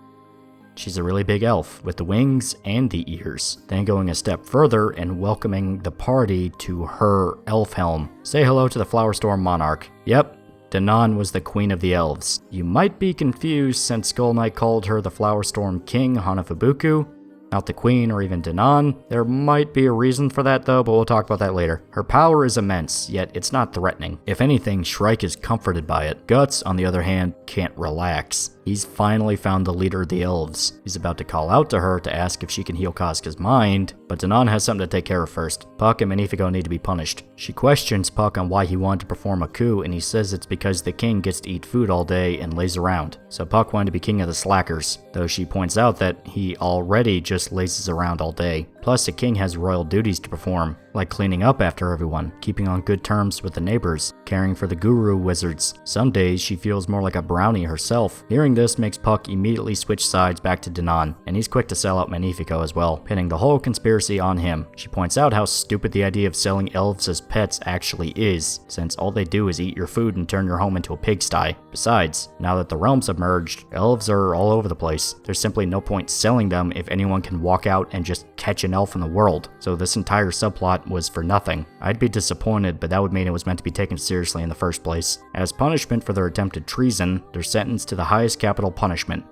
She's a really big elf, with the wings and the ears. Then going a step further and welcoming the party to her elf helm. Say hello to the Flower Storm Monarch. Yep, Danan was the queen of the elves. You might be confused since Skull Knight called her the Flower Storm King, Hanafubuku, not the queen or even Danan. There might be a reason for that though, but we'll talk about that later. Her power is immense, yet it's not threatening. If anything, Shrike is comforted by it. Guts, on the other hand, can't relax. He's finally found the leader of the elves. He's about to call out to her to ask if she can heal Casca's mind, but Danan has something to take care of first. Puck and Magnifico need to be punished. She questions Puck on why he wanted to perform a coup, and he says it's because the king gets to eat food all day and lays around. So Puck wanted to be king of the slackers, though she points out that he already just lazes around all day. Plus, the king has royal duties to perform, like cleaning up after everyone, keeping on good terms with the neighbors, caring for the guru wizards. Some days she feels more like a brownie herself. Hearing this makes Puck immediately switch sides back to Danan, and he's quick to sell out Magnifico as well, pinning the whole conspiracy on him. She points out how stupid the idea of selling elves as pets actually is, since all they do is eat your food and turn your home into a pigsty. Besides, now that the realms have merged, elves are all over the place. There's simply no point selling them if anyone can walk out and just catch an elf in the world, so this entire subplot was for nothing. I'd be disappointed, but that would mean it was meant to be taken seriously in the first place. As punishment for their attempted treason, they're sentenced to the highest capital punishment.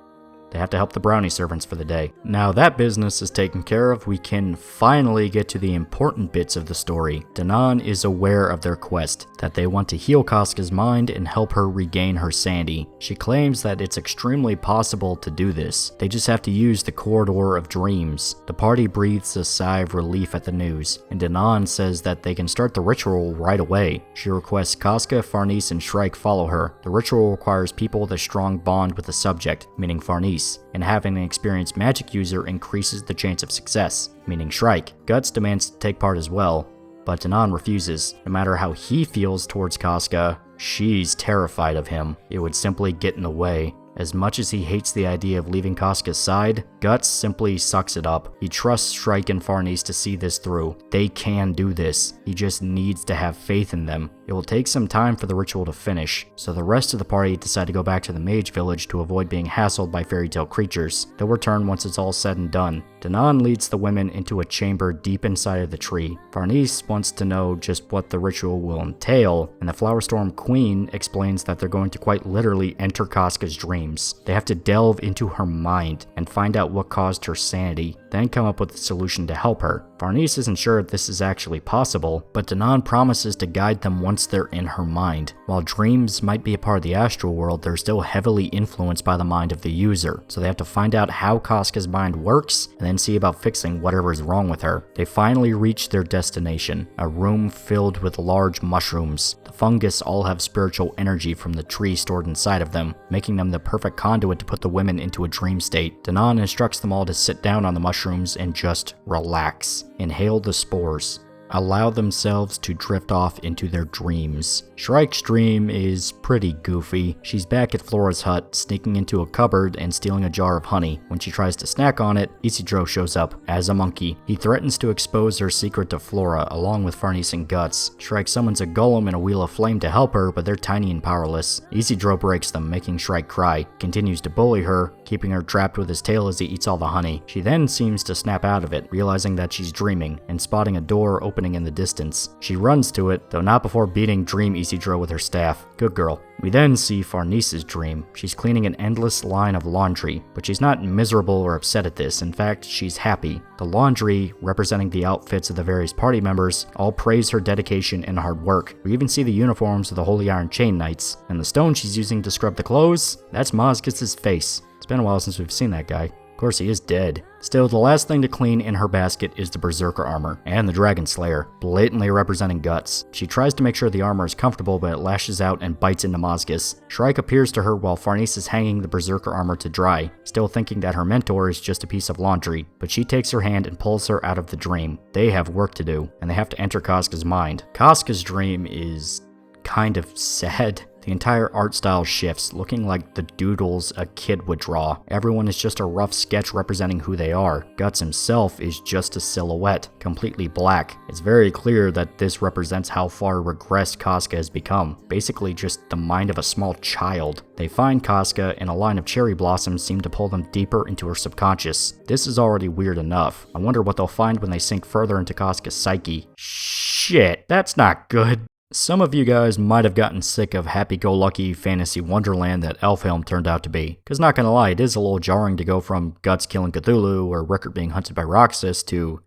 They have to help the brownie servants for the day. Now that business is taken care of, we can finally get to the important bits of the story. Danan is aware of their quest, that they want to heal Casca's mind and help her regain her sanity. She claims that it's extremely possible to do this. They just have to use the Corridor of Dreams. The party breathes a sigh of relief at the news, and Danan says that they can start the ritual right away. She requests Casca, Farnese, and Shrike follow her. The ritual requires people with a strong bond with the subject, meaning Farnese, and having an experienced magic user increases the chance of success, meaning Shrike. Guts demands to take part as well, but Danan refuses. No matter how he feels towards Casca, she's terrified of him. It would simply get in the way. As much as he hates the idea of leaving Casca's side, Guts simply sucks it up. He trusts Shrike and Farnese to see this through. They can do this. He just needs to have faith in them. It will take some time for the ritual to finish, so the rest of the party decide to go back to the mage village to avoid being hassled by fairy tale creatures. They'll return once it's all said and done. Danan leads the women into a chamber deep inside of the tree. Farnese wants to know just what the ritual will entail, and the Flower Storm Queen explains that they're going to quite literally enter Casca's dreams. They have to delve into her mind and find out what caused her sanity, then come up with a solution to help her. Farnese isn't sure if this is actually possible, but Danan promises to guide them once they're in her mind. While dreams might be a part of the astral world, they're still heavily influenced by the mind of the user, so they have to find out how Casca's mind works and then see about fixing whatever is wrong with her. They finally reach their destination, a room filled with large mushrooms. The fungus all have spiritual energy from the tree stored inside of them, making them the perfect conduit to put the women into a dream state. Danan instructs them all to sit down on the mushrooms and just relax. Inhale the spores. Allow themselves to drift off into their dreams. Shrike's dream is pretty goofy. She's back at Flora's hut, sneaking into a cupboard and stealing a jar of honey. When she tries to snack on it, Isidro shows up as a monkey. He threatens to expose her secret to Flora, along with Farnese and Guts. Shrike summons a golem and a wheel of flame to help her, but they're tiny and powerless. Isidro breaks them, making Shrike cry. Continues to bully her, keeping her trapped with his tail as he eats all the honey. She then seems to snap out of it, realizing that she's dreaming, and spotting a door opening in the distance. She runs to it, though not before beating Dream Isidro with her staff. Good girl. We then see Farnese's dream. She's cleaning an endless line of laundry, but she's not miserable or upset at this. In fact, she's happy. The laundry, representing the outfits of the various party members, all praise her dedication and hard work. We even see the uniforms of the Holy Iron Chain Knights, and the stone she's using to scrub the clothes, that's Mozgus's face. It's been a while since we've seen that guy. Of course, he is dead. Still, the last thing to clean in her basket is the Berserker armor, and the Dragon Slayer, blatantly representing Guts. She tries to make sure the armor is comfortable, but it lashes out and bites into Mozgus. Shrike appears to her while Farnese is hanging the Berserker armor to dry, still thinking that her mentor is just a piece of laundry, but she takes her hand and pulls her out of the dream. They have work to do, and they have to enter Casca's mind. Casca's dream is kind of sad. The entire art style shifts, looking like the doodles a kid would draw. Everyone is just a rough sketch representing who they are. Guts himself is just a silhouette, completely black. It's very clear that this represents how far regressed Casca has become, basically just the mind of a small child. They find Casca, and a line of cherry blossoms seem to pull them deeper into her subconscious. This is already weird enough. I wonder what they'll find when they sink further into Casca's psyche. Shit, that's not good. Some of you guys might have gotten sick of happy-go-lucky fantasy wonderland that Elfhelm turned out to be. Cause not gonna lie, it is a little jarring to go from Guts killing Cthulhu or Rickert being hunted by Roxas to...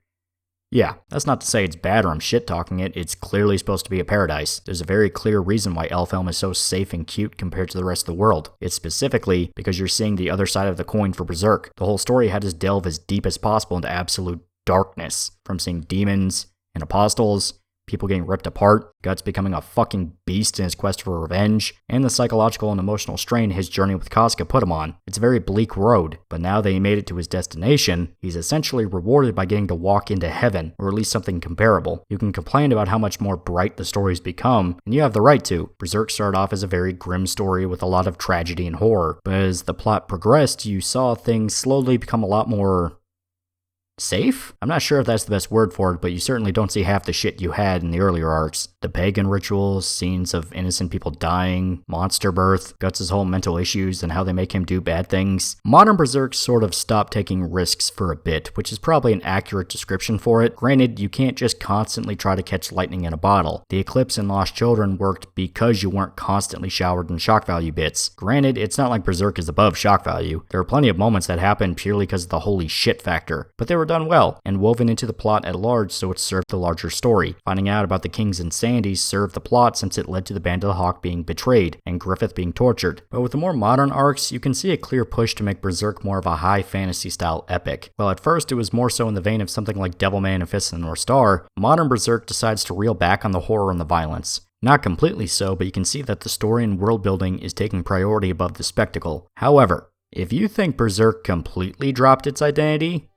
Yeah, that's not to say it's bad or I'm shit-talking it, it's clearly supposed to be a paradise. There's a very clear reason why Elfhelm is so safe and cute compared to the rest of the world. It's specifically because you're seeing the other side of the coin for Berserk. The whole story had us delve as deep as possible into absolute darkness. From seeing demons and apostles, people getting ripped apart, Guts becoming a fucking beast in his quest for revenge, and the psychological and emotional strain his journey with Casca put him on. It's a very bleak road, but now that he made it to his destination, he's essentially rewarded by getting to walk into heaven, or at least something comparable. You can complain about how much more bright the story's become, and you have the right to. Berserk started off as a very grim story with a lot of tragedy and horror, but as the plot progressed, you saw things slowly become a lot more... safe? I'm not sure if that's the best word for it, but you certainly don't see half the shit you had in the earlier arcs. The pagan rituals, scenes of innocent people dying, monster birth, Guts' whole mental issues and how they make him do bad things. Modern Berserk sort of stopped taking risks for a bit, which is probably an accurate description for it. Granted, you can't just constantly try to catch lightning in a bottle. The Eclipse and Lost Children worked because you weren't constantly showered in shock value bits. Granted, it's not like Berserk is above shock value. There are plenty of moments that happen purely because of the holy shit factor, but they were done well, and woven into the plot at large so it served the larger story. Finding out about the Kings and Sandys served the plot since it led to the Band of the Hawk being betrayed, and Griffith being tortured. But with the more modern arcs, you can see a clear push to make Berserk more of a high fantasy style epic. While at first it was more so in the vein of something like Devilman and Fist of the North Star, modern Berserk decides to reel back on the horror and the violence. Not completely so, but you can see that the story and world building is taking priority above the spectacle. However, if you think Berserk completely dropped its identity,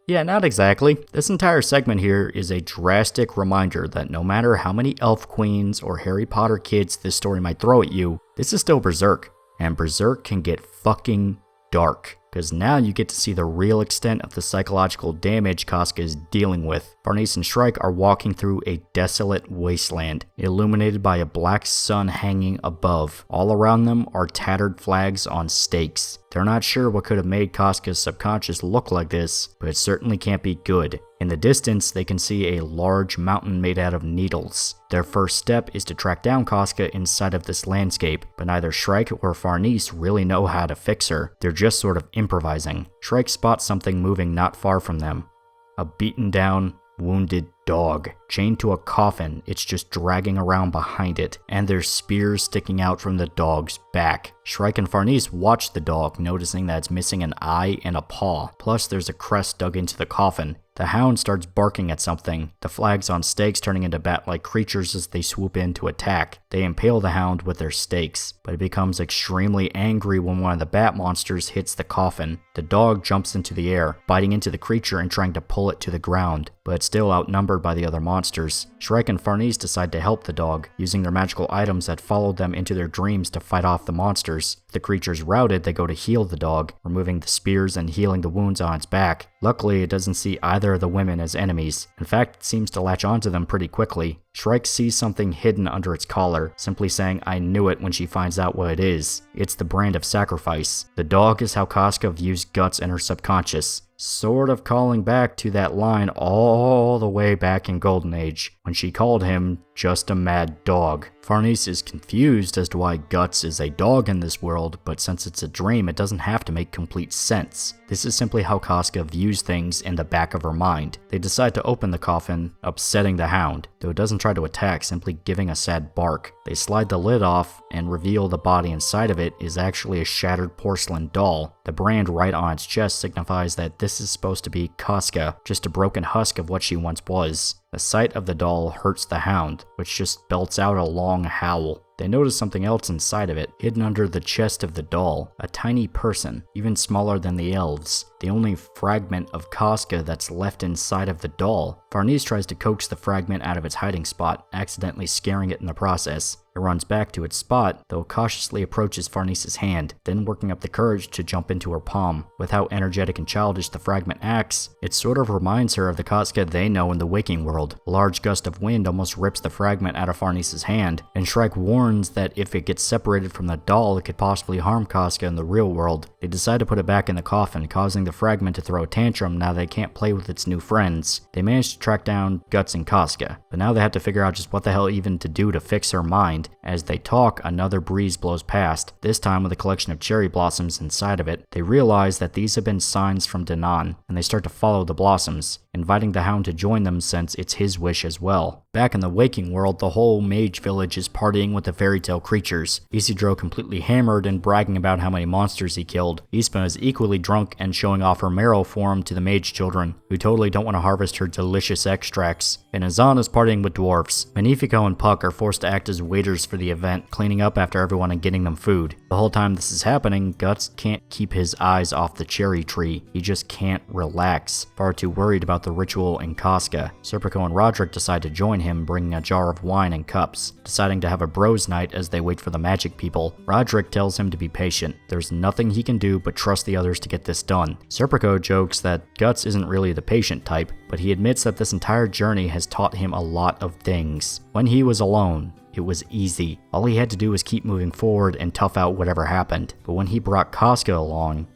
yeah, not exactly. This entire segment here is a drastic reminder that no matter how many elf queens or Harry Potter kids this story might throw at you, this is still Berserk. And Berserk can get fucking dark, because now you get to see the real extent of the psychological damage Casca is dealing with. Farnese and Shrike are walking through a desolate wasteland, illuminated by a black sun hanging above. All around them are tattered flags on stakes. They're not sure what could have made Casca's subconscious look like this, but it certainly can't be good. In the distance, they can see a large mountain made out of needles. Their first step is to track down Casca inside of this landscape, but neither Shrike or Farnese really know how to fix her. They're just sort of improvising. Shrike spots something moving not far from them. A beaten down, wounded dog, chained to a coffin. It's just dragging around behind it, and there's spears sticking out from the dog's back. Shrike and Farnese watch the dog, noticing that it's missing an eye and a paw. Plus, there's a crest dug into the coffin. The hound starts barking at something, the flags on stakes turning into bat-like creatures as they swoop in to attack. They impale the hound with their stakes, but it becomes extremely angry when one of the bat monsters hits the coffin. The dog jumps into the air, biting into the creature and trying to pull it to the ground, but it's still outnumbered by the other monsters. Shrike and Farnese decide to help the dog, using their magical items that followed them into their dreams to fight off the monsters. If the creature's routed, they go to heal the dog, removing the spears and healing the wounds on its back. Luckily, it doesn't see either of the women as enemies. In fact, it seems to latch onto them pretty quickly. Shrike sees something hidden under its collar, simply saying, "I knew it," when she finds out what it is. It's the brand of sacrifice. The dog is how Casca views Guts in her subconscious, sort of calling back to that line all the way back in Golden Age, when she called him just a mad dog. Farnese is confused as to why Guts is a dog in this world, but since it's a dream, it doesn't have to make complete sense. This is simply how Casca views things in the back of her mind. They decide to open the coffin, upsetting the hound, though it doesn't try to attack, simply giving a sad bark. They slide the lid off and reveal the body inside of it is actually a shattered porcelain doll. The brand right on its chest signifies that this is supposed to be Casca, just a broken husk of what she once was. The sight of the doll hurts the hound, which just belts out a long howl. They notice something else inside of it, hidden under the chest of the doll, a tiny person, even smaller than the elves, the only fragment of Casca that's left inside of the doll. Farnese tries to coax the fragment out of its hiding spot, accidentally scaring it in the process. It runs back to its spot, though cautiously approaches Farnese's hand, then working up the courage to jump into her palm. With how energetic and childish the fragment acts, it sort of reminds her of the Casca they know in the waking world. A large gust of wind almost rips the fragment out of Farnese's hand, and Shrike warns that if it gets separated from the doll, it could possibly harm Casca in the real world. They decide to put it back in the coffin, causing the fragment to throw a tantrum now they can't play with its new friends. They manage to track down Guts and Casca, but now they have to figure out just what the hell even to do to fix her mind. As they talk, another breeze blows past, this time with a collection of cherry blossoms inside of it. They realize that these have been signs from Danan, and they start to follow the blossoms, inviting the hound to join them since it's his wish as well. Back in the waking world, the whole mage village is partying with the fairy tale creatures. Isidro completely hammered and bragging about how many monsters he killed. Isma is equally drunk and showing off her marrow form to the mage children, who totally don't want to harvest her delicious extracts. And Azan is partying with dwarfs. Magnifico and Puck are forced to act as waiters for the event, cleaning up after everyone and getting them food. The whole time this is happening, Guts can't keep his eyes off the cherry tree. He just can't relax, far too worried about the ritual in Casca. Serpico and Roderick decide to join him, bringing a jar of wine and cups, deciding to have a bros night as they wait for the magic people. Roderick tells him to be patient. There's nothing he can do but trust the others to get this done. Serpico jokes that Guts isn't really the patient type, but he admits that this entire journey has taught him a lot of things. When he was alone, it was easy. All he had to do was keep moving forward and tough out whatever happened. But when he brought Casca along,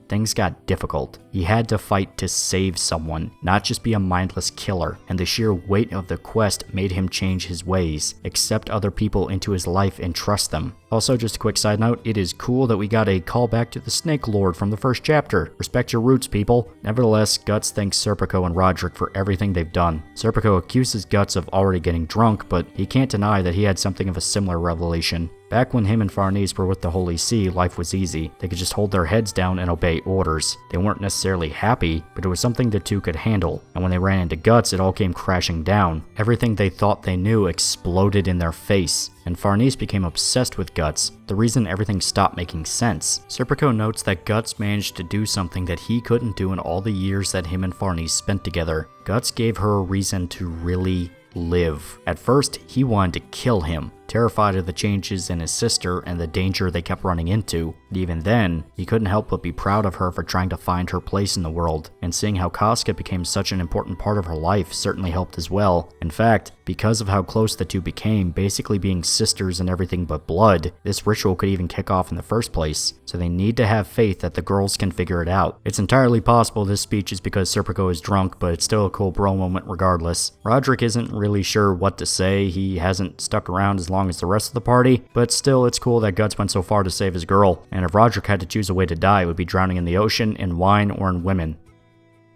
things got difficult. He had to fight to save someone, not just be a mindless killer, and the sheer weight of the quest made him change his ways, accept other people into his life and trust them. Also, just a quick side note, it is cool that we got a callback to the Snake Lord from the first chapter. Respect your roots, people. Nevertheless, Guts thanks Serpico and Roderick for everything they've done. Serpico accuses Guts of already getting drunk, but he can't deny that he had something of a similar revelation. Back when him and Farnese were with the Holy See, life was easy. They could just hold their heads down and obey orders. They weren't necessarily happy, but it was something the two could handle. And when they ran into Guts, it all came crashing down. Everything they thought they knew exploded in their face, and Farnese became obsessed with Guts, the reason everything stopped making sense. Serpico notes that Guts managed to do something that he couldn't do in all the years that him and Farnese spent together. Guts gave her a reason to really live. At first, he wanted to kill him, terrified of the changes in his sister and the danger they kept running into. But even then, he couldn't help but be proud of her for trying to find her place in the world, and seeing how Casca became such an important part of her life certainly helped as well. In fact, because of how close the two became, basically being sisters and everything but blood, this ritual could even kick off in the first place, so they need to have faith that the girls can figure it out. It's entirely possible this speech is because Serpico is drunk, but it's still a cool bro moment regardless. Roderick isn't really sure what to say. He hasn't stuck around as long as the rest of the party, but still it's cool that Guts went so far to save his girl, and if Roderick had to choose a way to die, it would be drowning in the ocean, in wine, or in women.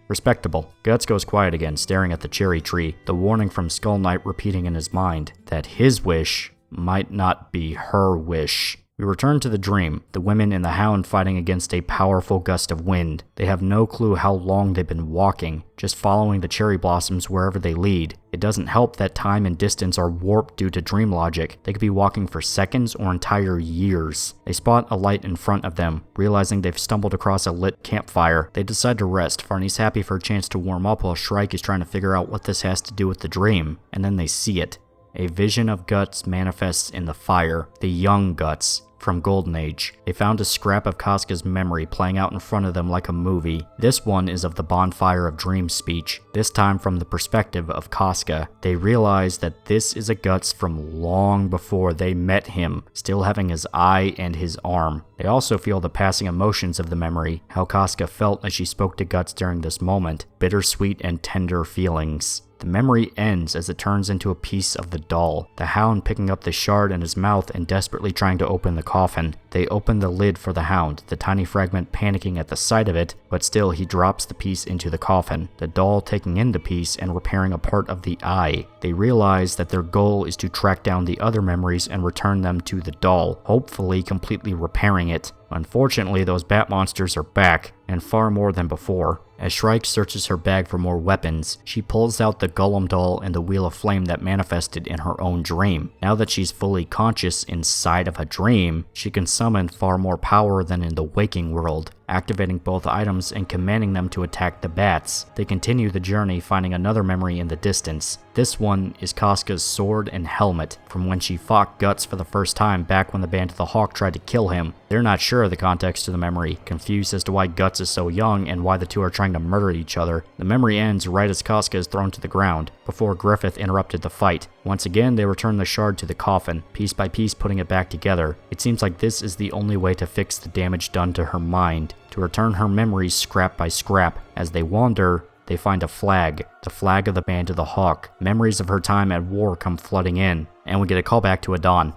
Respectable. Guts goes quiet again, staring at the cherry tree, the warning from Skull Knight repeating in his mind that his wish might not be her wish. We return to the dream, the women and the hound fighting against a powerful gust of wind. They have no clue how long they've been walking, just following the cherry blossoms wherever they lead. It doesn't help that time and distance are warped due to dream logic. They could be walking for seconds or entire years. They spot a light in front of them. Realizing they've stumbled across a lit campfire, they decide to rest. Farnese happy for a chance to warm up while Shrike is trying to figure out what this has to do with the dream. And then they see it. A vision of Guts manifests in the fire. The young Guts. from Golden Age. They found a scrap of Casca's memory playing out in front of them like a movie. This one is of the Bonfire of Dreams speech, this time from the perspective of Casca. They realize that this is a Guts from long before they met him, still having his eye and his arm. They also feel the passing emotions of the memory, how Casca felt as she spoke to Guts during this moment, bittersweet and tender feelings. The memory ends as it turns into a piece of the doll, the Hound picking up the shard in his mouth and desperately trying to open the coffin. They open the lid for the Hound, the tiny fragment panicking at the sight of it, but still he drops the piece into the coffin, the doll taking in the piece and repairing a part of the eye. They realize that their goal is to track down the other memories and return them to the doll, hopefully completely repairing it. Unfortunately, those bat monsters are back, and far more than before. As Shrike searches her bag for more weapons, she pulls out the Golem doll and the Wheel of Flame that manifested in her own dream. Now that she's fully conscious inside of a dream, she can summon far more power than in the waking world, activating both items and commanding them to attack the bats. They continue the journey, finding another memory in the distance. This one is Casca's sword and helmet, from when she fought Guts for the first time back when the Band of the Hawk tried to kill him. They're not sure of the context to the memory, confused as to why Guts is so young and why the two are trying to murder each other. The memory ends right as Casca is thrown to the ground, before Griffith interrupted the fight. Once again, they return the shard to the coffin, piece by piece putting it back together. It seems like this is the only way to fix the damage done to her mind, to return her memories scrap by scrap. As they wander, they find a flag, the flag of the Band of the Hawk. Memories of her time at war come flooding in, and we get a callback to Adon.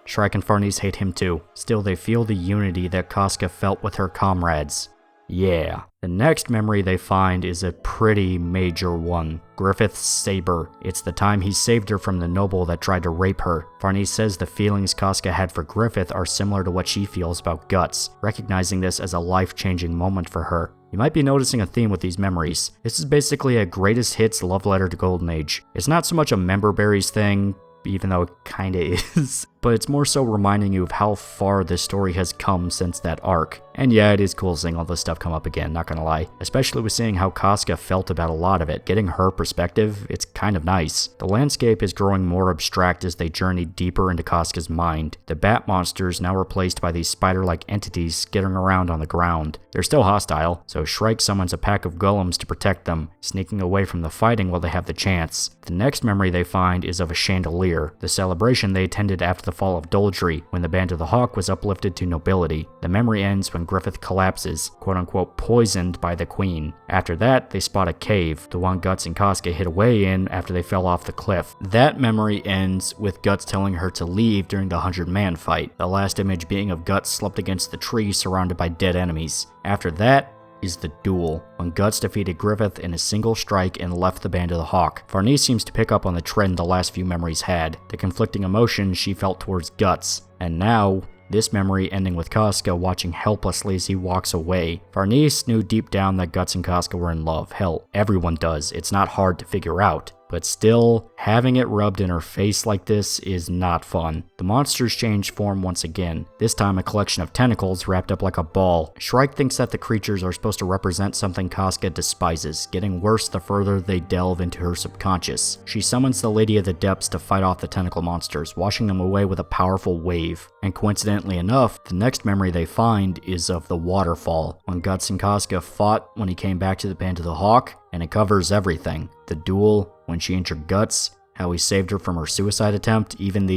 Shrike and Farnese hate him too. Still, they feel the unity that Casca felt with her comrades. Yeah. The next memory they find is a pretty major one. Griffith's saber. It's the time he saved her from the noble that tried to rape her. Farnese says the feelings Casca had for Griffith are similar to what she feels about Guts, recognizing this as a life-changing moment for her. You might be noticing a theme with these memories. This is basically a greatest hits love letter to Golden Age. It's not so much a member berries thing, even though it kinda is, but it's more so reminding you of how far this story has come since that arc. And yeah, it is cool seeing all this stuff come up again, not gonna lie. Especially with seeing how Casca felt about a lot of it. Getting her perspective, it's kind of nice. The landscape is growing more abstract as they journey deeper into Casca's mind. The bat monsters, now replaced by these spider-like entities skittering around on the ground. They're still hostile, so Shrike summons a pack of golems to protect them, sneaking away from the fighting while they have the chance. The next memory they find is of a chandelier, the celebration they attended after the fall of Doldry, when the Band of the Hawk was uplifted to nobility. The memory ends when Griffith collapses, quote-unquote poisoned by the Queen. After that, they spot a cave, the one Guts and Casca hid away in after they fell off the cliff. That memory ends with Guts telling her to leave during the 100-man fight, the last image being of Guts slumped against the tree surrounded by dead enemies. After that is the duel, when Guts defeated Griffith in a single strike and left the Band of the Hawk. Farnese seems to pick up on the trend the last few memories had, the conflicting emotions she felt towards Guts, and now, this memory ending with Casca watching helplessly as he walks away. Farnese knew deep down that Guts and Casca were in love. Hell, everyone does. It's not hard to figure out. But still, having it rubbed in her face like this is not fun. The monsters change form once again, this time a collection of tentacles wrapped up like a ball. Shrike thinks that the creatures are supposed to represent something Casca despises, getting worse the further they delve into her subconscious. She summons the Lady of the Depths to fight off the tentacle monsters, washing them away with a powerful wave. And coincidentally enough, the next memory they find is of the waterfall, when Guts and Casca fought when he came back to the Band of the Hawk, and it covers everything. The duel, when she injured Guts, how he saved her from her suicide attempt, even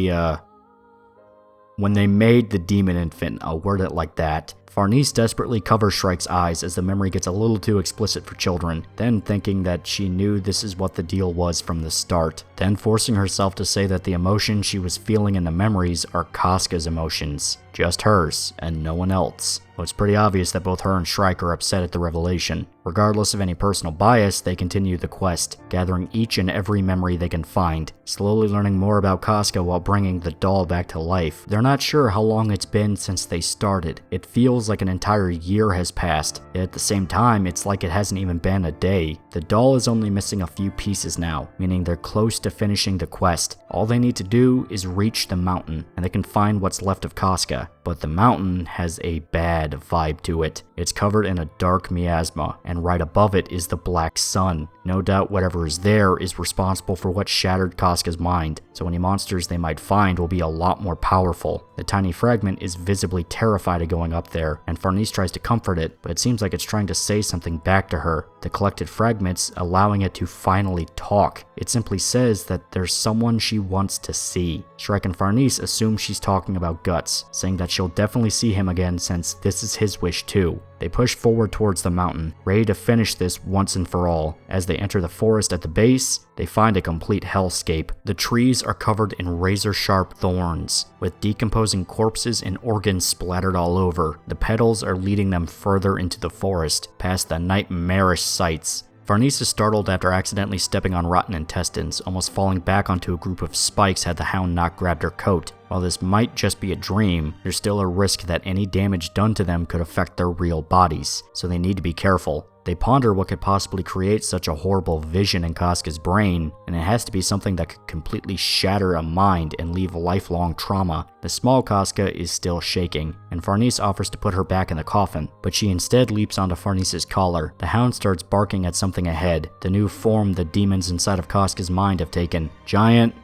when they made the demon infant, I'll word it like that. Farnese desperately covers Shrike's eyes as the memory gets a little too explicit for children, then thinking that she knew this is what the deal was from the start, then forcing herself to say that the emotions she was feeling in the memories are Casca's emotions, just hers, and no one else. Well, it's pretty obvious that both her and Shrike are upset at the revelation. Regardless of any personal bias, they continue the quest, gathering each and every memory they can find, slowly learning more about Casca while bringing the doll back to life. They're not sure how long it's been since they started. It feels like an entire year has passed, yet at the same time, it's like it hasn't even been a day. The doll is only missing a few pieces now, meaning they're close to finishing the quest. All they need to do is reach the mountain, and they can find what's left of Casca. But the mountain has a bad vibe to it. It's covered in a dark miasma, and right above it is the black sun. No doubt whatever is there is responsible for what shattered Casca's mind, so any monsters they might find will be a lot more powerful. The tiny fragment is visibly terrified of going up there, and Farnese tries to comfort it, but it seems like it's trying to say something back to her. The collected fragments allowing it to finally talk. It simply says that there's someone she wants to see. Shrike and Farnese assume she's talking about Guts, saying that she'll definitely see him again since this is his wish too. They push forward towards the mountain, ready to finish this once and for all. As they enter the forest at the base, they find a complete hellscape. The trees are covered in razor-sharp thorns, with decomposing corpses and organs splattered all over. The petals are leading them further into the forest, past the nightmarish sights. Farnese is startled after accidentally stepping on rotten intestines, almost falling back onto a group of spikes had the hound not grabbed her coat. While this might just be a dream, there's still a risk that any damage done to them could affect their real bodies, so they need to be careful. They ponder what could possibly create such a horrible vision in Casca's brain, and it has to be something that could completely shatter a mind and leave lifelong trauma. The small Casca is still shaking, and Farnese offers to put her back in the coffin, but she instead leaps onto Farnese's collar. The hound starts barking at something ahead, the new form the demons inside of Casca's mind have taken. Giant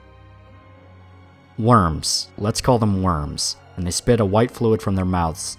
worms. Let's call them worms. And they spit a white fluid from their mouths.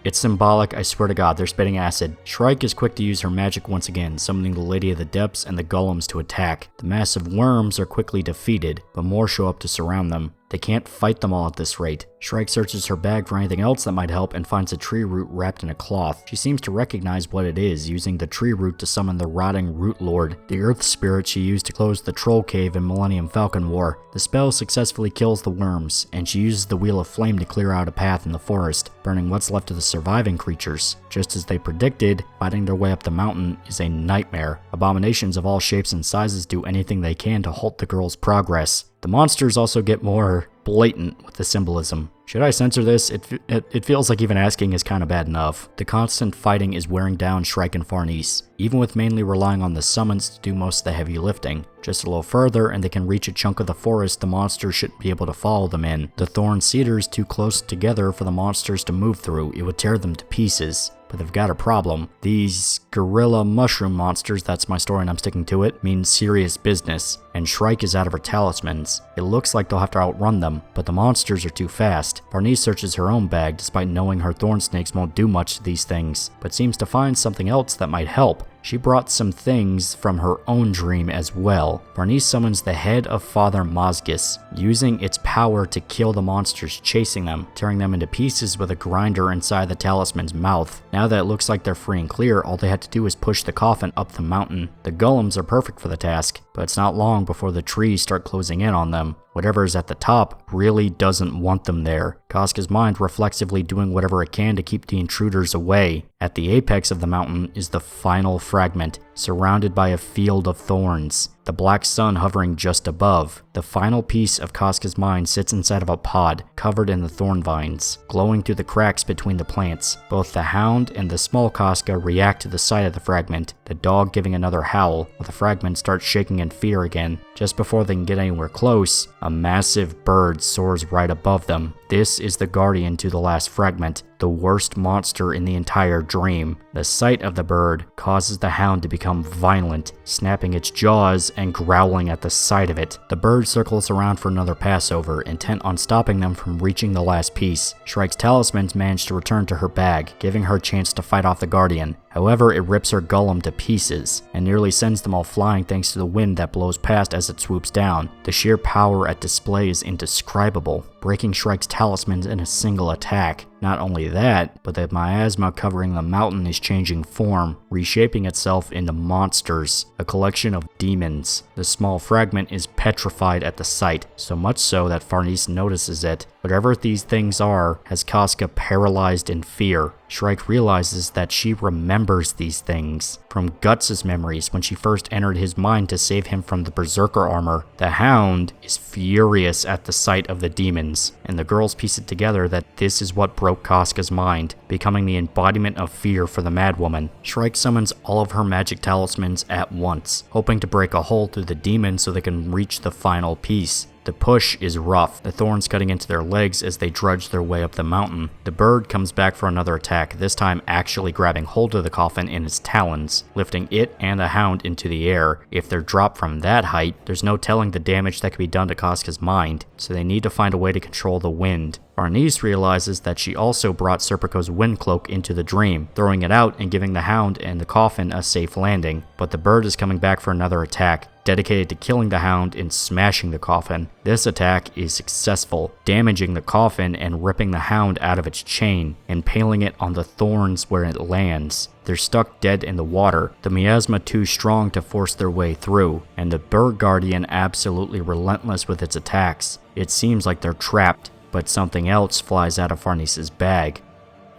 It's symbolic, I swear to God, they're spitting acid. Shrike is quick to use her magic once again, summoning the Lady of the Depths and the golems to attack. The massive worms are quickly defeated, but more show up to surround them. They can't fight them all at this rate. Shrike searches her bag for anything else that might help and finds a tree root wrapped in a cloth. She seems to recognize what it is, using the tree root to summon the rotting root lord, the earth spirit she used to close the troll cave in Millennium Falcon War. The spell successfully kills the worms, and she uses the wheel of flame to clear out a path in the forest, burning what's left of the surviving creatures. Just as they predicted, fighting their way up the mountain is a nightmare. Abominations of all shapes and sizes do anything they can to halt the girl's progress. The monsters also get more blatant with the symbolism. Should I censor this? It feels like even asking is kind of bad enough. The constant fighting is wearing down Shrike and Farnese, even with mainly relying on the summons to do most of the heavy lifting. Just a little further and they can reach a chunk of the forest the monsters shouldn't be able to follow them in. The thorn cedars too close together for the monsters to move through. It would tear them to pieces. But they've got a problem. These gorilla mushroom monsters, that's my story and I'm sticking to it, mean serious business, and Shrike is out of her talismans. It looks like they'll have to outrun them, but the monsters are too fast. Farnese searches her own bag despite knowing her thorn snakes won't do much to these things, but seems to find something else that might help. She brought some things from her own dream as well. Farnese summons the head of Father Mozgus, using its power to kill the monsters chasing them, tearing them into pieces with a grinder inside the talisman's mouth. Now that it looks like they're free and clear, all they had to do is push the coffin up the mountain. The golems are perfect for the task, but it's not long before the trees start closing in on them. Whatever is at the top really doesn't want them there. Casca's mind reflexively doing whatever it can to keep the intruders away. At the apex of the mountain is the final fragment, surrounded by a field of thorns. The black sun hovering just above. The final piece of Casca's mind sits inside of a pod, covered in the thorn vines, glowing through the cracks between the plants. Both the hound and the small Casca react to the sight of the fragment, the dog giving another howl, while the fragment starts shaking in fear again. Just before they can get anywhere close, a massive bird soars right above them. This is the guardian to the last fragment, the worst monster in the entire dream. The sight of the bird causes the hound to become violent, snapping its jaws and growling at the sight of it. The bird circles around for another passover, intent on stopping them from reaching the last piece. Shrike's talismans manage to return to her bag, giving her a chance to fight off the guardian. However, it rips her golem to pieces, and nearly sends them all flying thanks to the wind that blows past as it swoops down. The sheer power at display is indescribable, breaking Shrike's talismans in a single attack. Not only that, but the miasma covering the mountain is changing form, reshaping itself into monsters, a collection of demons. The small fragment is petrified at the sight, so much so that Farnese notices it. Whatever these things are, has Casca paralyzed in fear. Shrike realizes that she remembers these things from Guts' memories when she first entered his mind to save him from the Berserker armor. The hound is furious at the sight of the demons, and the girls piece it together that this is what broke Casca's mind, becoming the embodiment of fear for the madwoman. Shrike summons all of her magic talismans at once, hoping to break a hole through the demons so they can reach the final piece. The push is rough, the thorns cutting into their legs as they drudge their way up the mountain. The bird comes back for another attack, this time actually grabbing hold of the coffin in its talons, lifting it and the hound into the air. If they're dropped from that height, there's no telling the damage that could be done to Casca's mind, so they need to find a way to control the wind. Farnese realizes that she also brought Serpico's wind cloak into the dream, throwing it out and giving the hound and the coffin a safe landing, but the bird is coming back for another attack, dedicated to killing the hound and smashing the coffin. This attack is successful, damaging the coffin and ripping the hound out of its chain, impaling it on the thorns where it lands. They're stuck dead in the water, the miasma too strong to force their way through, and the bird guardian absolutely relentless with its attacks. It seems like they're trapped, but something else flies out of Farnese's bag.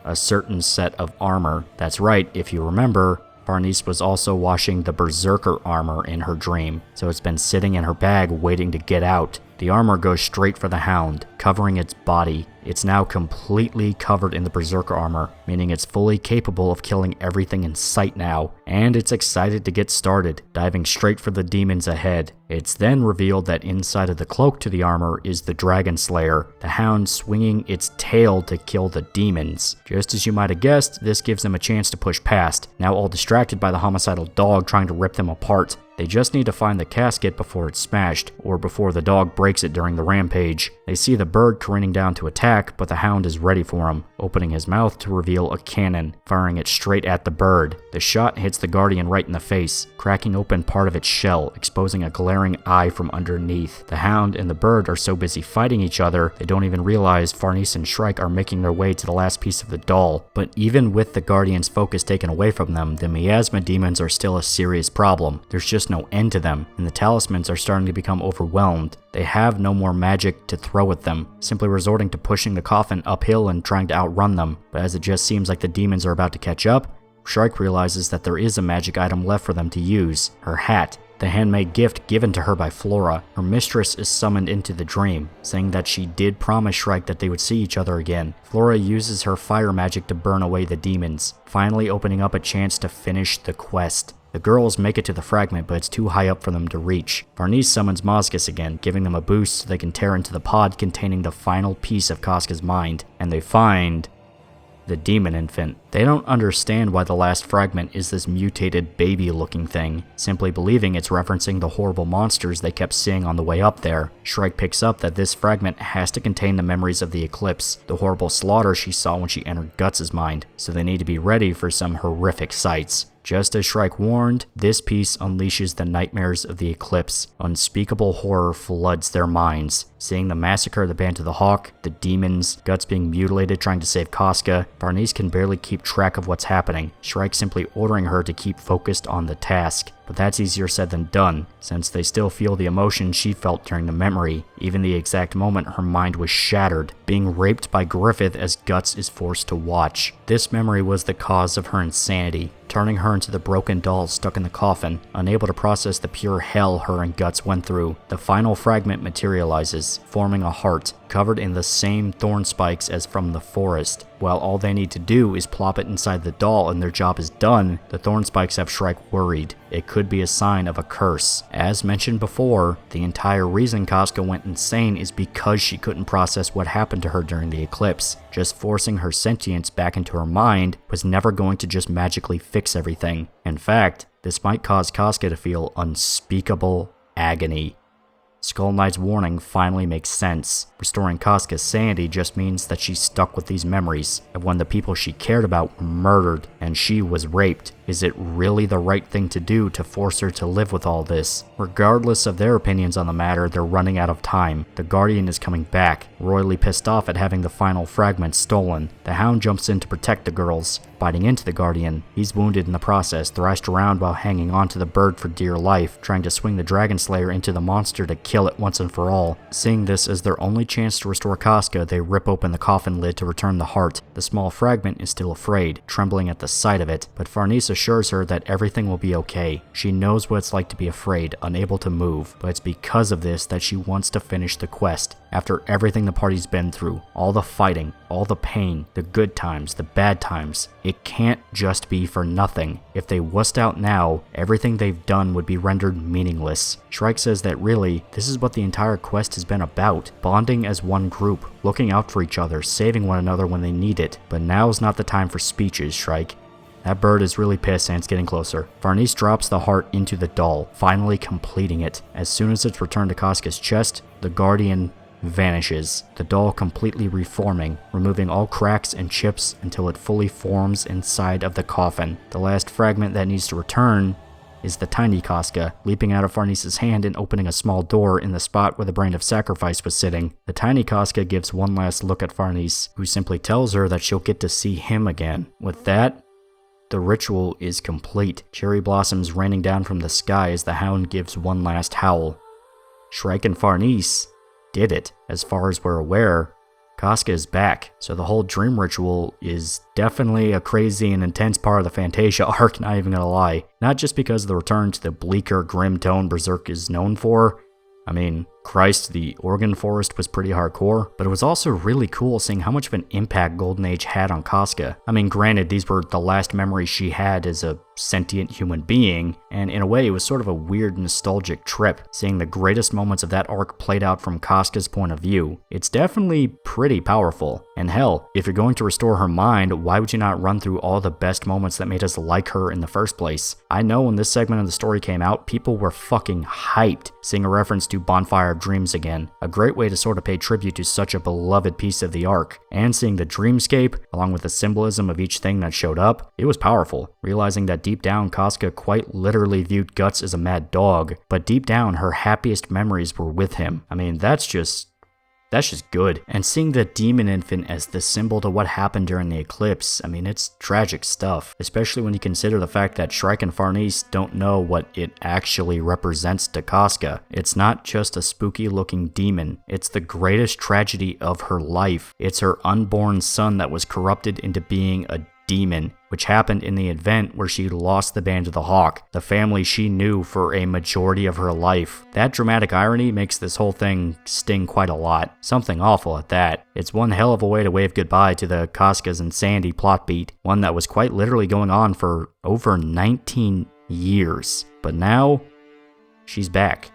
A certain set of armor. That's right, if you remember, Farnese was also washing the Berserker armor in her dream, so it's been sitting in her bag waiting to get out. The armor goes straight for the hound, covering its body. It's now completely covered in the Berserker armor, meaning it's fully capable of killing everything in sight now, and it's excited to get started, diving straight for the demons ahead. It's then revealed that inside of the cloak to the armor is the Dragon Slayer, the hound swinging its tail to kill the demons. Just as you might have guessed, this gives them a chance to push past, now all distracted by the homicidal dog trying to rip them apart. They just need to find the casket before it's smashed, or before the dog breaks it during the rampage. They see the bird careening down to attack, but the hound is ready for him, opening his mouth to reveal a cannon, firing it straight at the bird. The shot hits the guardian right in the face, cracking open part of its shell, exposing a glaring eye from underneath. The hound and the bird are so busy fighting each other, they don't even realize Farnese and Shrike are making their way to the last piece of the doll. But even with the guardian's focus taken away from them, the miasma demons are still a serious problem. There's just no end to them, and the talismans are starting to become overwhelmed. They have no more magic to throw at them, simply resorting to pushing the coffin uphill and trying to outrun them. But as it just seems like the demons are about to catch up, Shrike realizes that there is a magic item left for them to use, her hat. The handmade gift given to her by Flora. Her mistress is summoned into the dream, saying that she did promise Shrike that they would see each other again. Flora uses her fire magic to burn away the demons, finally opening up a chance to finish the quest. The girls make it to the fragment, but it's too high up for them to reach. Farnese summons Mozgus again, giving them a boost so they can tear into the pod containing the final piece of Casca's mind, and they find the demon infant. They don't understand why the last fragment is this mutated baby-looking thing, simply believing it's referencing the horrible monsters they kept seeing on the way up there. Shrike picks up that this fragment has to contain the memories of the eclipse, the horrible slaughter she saw when she entered Guts' mind, so they need to be ready for some horrific sights. Just as Shrike warned, this piece unleashes the nightmares of the eclipse. Unspeakable horror floods their minds. Seeing the massacre of the Band of the Hawk, the demons, Guts being mutilated trying to save Casca, Farnese can barely keep track of what's happening, Shrike simply ordering her to keep focused on the task. But that's easier said than done, since they still feel the emotion she felt during the memory, even the exact moment her mind was shattered, being raped by Griffith as Guts is forced to watch. This memory was the cause of her insanity, turning her into the broken doll stuck in the coffin, unable to process the pure hell her and Guts went through. The final fragment materializes, forming a heart, covered in the same thorn spikes as from the forest. While all they need to do is plop it inside the doll and their job is done, the thorn spikes have Shrike worried. It could be a sign of a curse. As mentioned before, the entire reason Casca went insane is because she couldn't process what happened to her during the eclipse. Just forcing her sentience back into her mind was never going to just magically fix everything. In fact, this might cause Casca to feel unspeakable agony. Skull Knight's warning finally makes sense. Restoring Casca's sanity just means that she's stuck with these memories of when the people she cared about were murdered and she was raped. Is it really the right thing to do to force her to live with all this? Regardless of their opinions on the matter, they're running out of time. The Guardian is coming back, royally pissed off at having the final fragment stolen. The Hound jumps in to protect the girls, biting into the Guardian. He's wounded in the process, thrashed around while hanging onto the bird for dear life, trying to swing the Dragon Slayer into the monster to kill it once and for all. Seeing this as their only chance to restore Casca, they rip open the coffin lid to return the heart. The small fragment is still afraid, trembling at the sight of it, but Farnese assures her that everything will be okay. She knows what it's like to be afraid, unable to move, but it's because of this that she wants to finish the quest. After everything the party's been through, all the fighting, All the pain, the good times, the bad times, it can't just be for nothing. If they wussed out now, everything they've done would be rendered meaningless. Shrike says that really, this is what the entire quest has been about, bonding as one group, looking out for each other, saving one another when they need it. But now's not the time for speeches, Shrike. That bird is really pissed and it's getting closer. Farnese drops the heart into the doll, finally completing it. As soon as it's returned to Casca's chest, the Guardian vanishes, the doll completely reforming, removing all cracks and chips until it fully forms inside of the coffin. The last fragment that needs to return is the tiny Casca, leaping out of Farnese's hand and opening a small door in the spot where the Brain of Sacrifice was sitting. The tiny Casca gives one last look at Farnese, who simply tells her that she'll get to see him again. With that, the ritual is complete. Cherry blossoms raining down from the sky as the hound gives one last howl. Shrike and Farnese did it. As far as we're aware, Casca is back, so the whole dream ritual is definitely a crazy and intense part of the Fantasia arc, not even gonna lie. Not just because of the return to the bleaker, grim tone Berserk is known for. I mean, Christ, the Organ Forest was pretty hardcore, but it was also really cool seeing how much of an impact Golden Age had on Casca. I mean, granted, these were the last memories she had as a sentient human being, and in a way it was sort of a weird nostalgic trip, seeing the greatest moments of that arc played out from Casca's point of view. It's definitely pretty powerful, and hell, if you're going to restore her mind, why would you not run through all the best moments that made us like her in the first place? I know when this segment of the story came out, people were fucking hyped, seeing a reference to Bonfire of Dreams again, a great way to sort of pay tribute to such a beloved piece of the arc, and seeing the dreamscape, along with the symbolism of each thing that showed up, it was powerful, realizing that deep down Casca quite literally viewed Guts as a mad dog, but deep down her happiest memories were with him. I mean, that's just good. And seeing the demon infant as the symbol to what happened during the eclipse, I mean, it's tragic stuff, especially when you consider the fact that Shrike and Farnese don't know what it actually represents to Casca. It's not just a spooky looking demon, it's the greatest tragedy of her life. It's her unborn son that was corrupted into being a demon, which happened in the event where she lost the Band of the Hawk, the family she knew for a majority of her life. That dramatic irony makes this whole thing sting quite a lot. Something awful at that. It's one hell of a way to wave goodbye to the Casca's and Sandy plot beat, one that was quite literally going on for over 19 years. But now, she's back.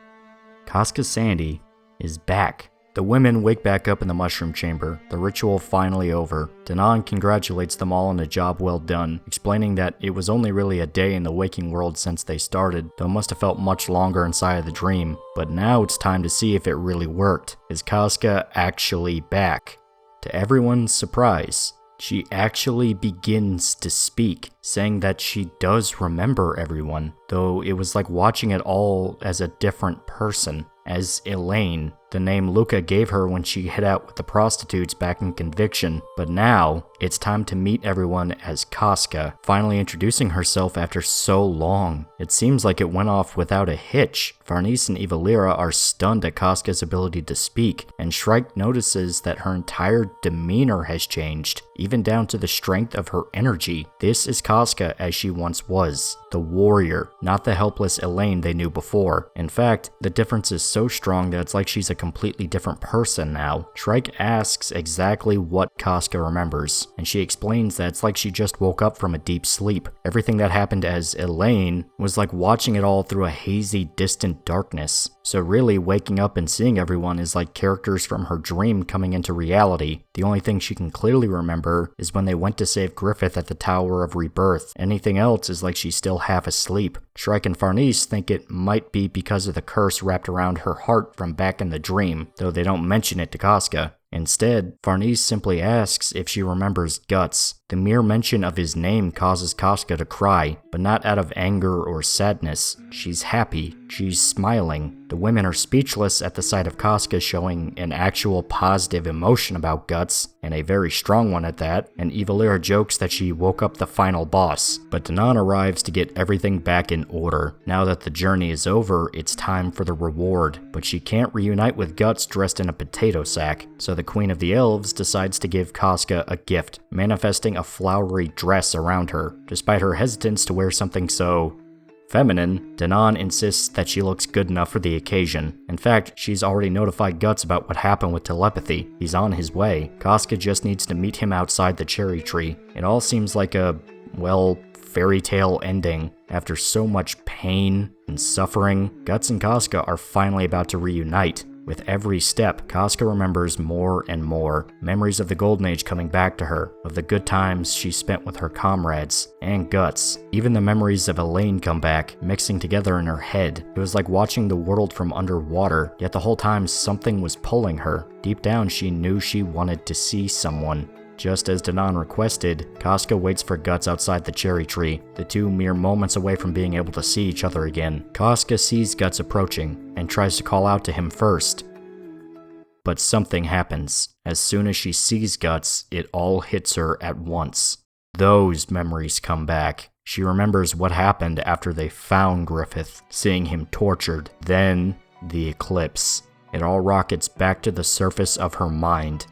Casca Sandy is back. The women wake back up in the mushroom chamber, the ritual finally over. Danan congratulates them all on a job well done, explaining that it was only really a day in the waking world since they started, though it must have felt much longer inside of the dream. But now it's time to see if it really worked. Is Casca actually back? To everyone's surprise, she actually begins to speak, saying that she does remember everyone, though it was like watching it all as a different person, as Elaine, the name Luca gave her when she hid out with the prostitutes back in Conviction. But now, it's time to meet everyone as Casca, finally introducing herself after so long. It seems like it went off without a hitch. Farnese and Evalira are stunned at Casca's ability to speak, and Shrike notices that her entire demeanor has changed, even down to the strength of her energy. This is Casca as she once was, the warrior, not the helpless Elaine they knew before. In fact, the difference is so strong that it's like she's a completely different person now. Shrike asks exactly what Casca remembers, and she explains that it's like she just woke up from a deep sleep. Everything that happened as Elaine was like watching it all through a hazy, distant darkness. So really, waking up and seeing everyone is like characters from her dream coming into reality. The only thing she can clearly remember is when they went to save Griffith at the Tower of Rebirth. Anything else is like she's still half asleep. Shrike and Farnese think it might be because of the curse wrapped around her heart from back in the dream, though they don't mention it to Casca. Instead, Farnese simply asks if she remembers Guts. The mere mention of his name causes Casca to cry, but not out of anger or sadness. She's happy. She's smiling. The women are speechless at the sight of Casca showing an actual positive emotion about Guts, and a very strong one at that, and Evalira jokes that she woke up the final boss. But Danan arrives to get everything back in order. Now that the journey is over, it's time for the reward, but she can't reunite with Guts dressed in a potato sack, so the Queen of the Elves decides to give Casca a gift, manifesting a flowery dress around her, despite her hesitance to wear something so Feminine, Danan insists that she looks good enough for the occasion. In fact, she's already notified Guts about what happened with telepathy. He's on his way. Casca just needs to meet him outside the cherry tree. It all seems like a, well, fairy tale ending. After so much pain and suffering, Guts and Casca are finally about to reunite. With every step, Casca remembers more and more. Memories of the Golden Age coming back to her, of the good times she spent with her comrades, and Guts. Even the memories of Elaine come back, mixing together in her head. It was like watching the world from underwater, yet the whole time something was pulling her. Deep down, she knew she wanted to see someone. Just as Danan requested, Casca waits for Guts outside the cherry tree, the two mere moments away from being able to see each other again. Casca sees Guts approaching, and tries to call out to him first. But something happens. As soon as she sees Guts, it all hits her at once. Those memories come back. She remembers what happened after they found Griffith, seeing him tortured. Then, the eclipse. It all rockets back to the surface of her mind.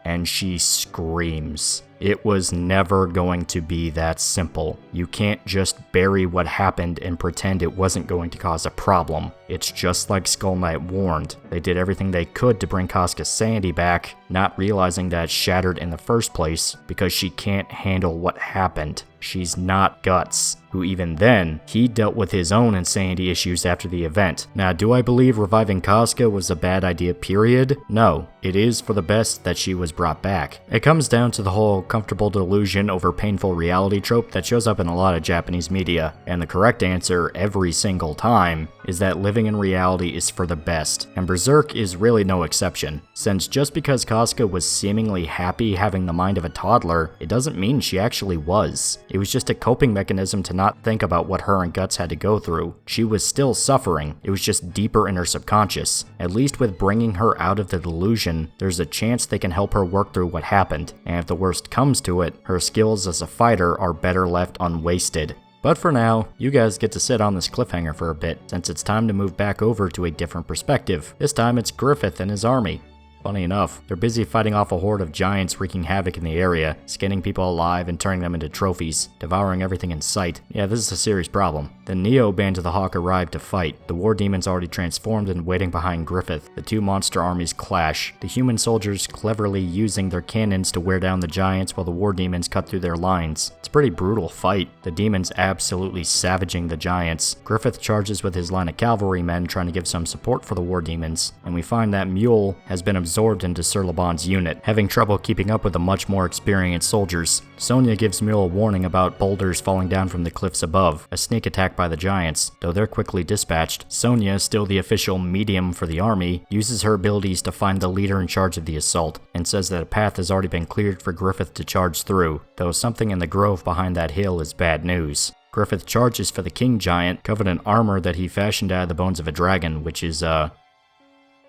And she screams. It was never going to be that simple. You can't just bury what happened and pretend it wasn't going to cause a problem. It's just like Skull Knight warned. They did everything they could to bring Casca's sanity back, not realizing that it shattered in the first place because she can't handle what happened. She's not Guts, who even then, he dealt with his own insanity issues after the event. Now, do I believe reviving Casca was a bad idea, period? No, it is for the best that she was brought back. It comes down to the whole comfortable delusion over painful reality trope that shows up in a lot of Japanese media, and the correct answer every single time is that living in reality is for the best, and Berserk is really no exception, since just because Casca was seemingly happy having the mind of a toddler, it doesn't mean she actually was. It was just a coping mechanism to not think about what her and Guts had to go through. She was still suffering, it was just deeper in her subconscious. At least with bringing her out of the delusion, there's a chance they can help her work through what happened, and if the worst comes to it, her skills as a fighter are better left unwasted. But for now, you guys get to sit on this cliffhanger for a bit, since it's time to move back over to a different perspective. This time it's Griffith and his army. Funny enough, they're busy fighting off a horde of giants wreaking havoc in the area, skinning people alive and turning them into trophies, devouring everything in sight. Yeah, this is a serious problem. The Neo Band of the Hawk arrived to fight. The war demons already transformed and waiting behind Griffith. The two monster armies clash, the human soldiers cleverly using their cannons to wear down the giants while the war demons cut through their lines. It's a pretty brutal fight, the demons absolutely savaging the giants. Griffith charges with his line of cavalrymen trying to give some support for the war demons, and we find that Mule has been absorbed into Sir Laban's unit, having trouble keeping up with the much more experienced soldiers. Sonya gives Mule a warning about boulders falling down from the cliffs above, a sneak attack by the giants. Though they're quickly dispatched, Sonya, still the official medium for the army, uses her abilities to find the leader in charge of the assault, and says that a path has already been cleared for Griffith to charge through, though something in the grove behind that hill is bad news. Griffith charges for the King Giant, covered in armor that he fashioned out of the bones of a dragon, which is,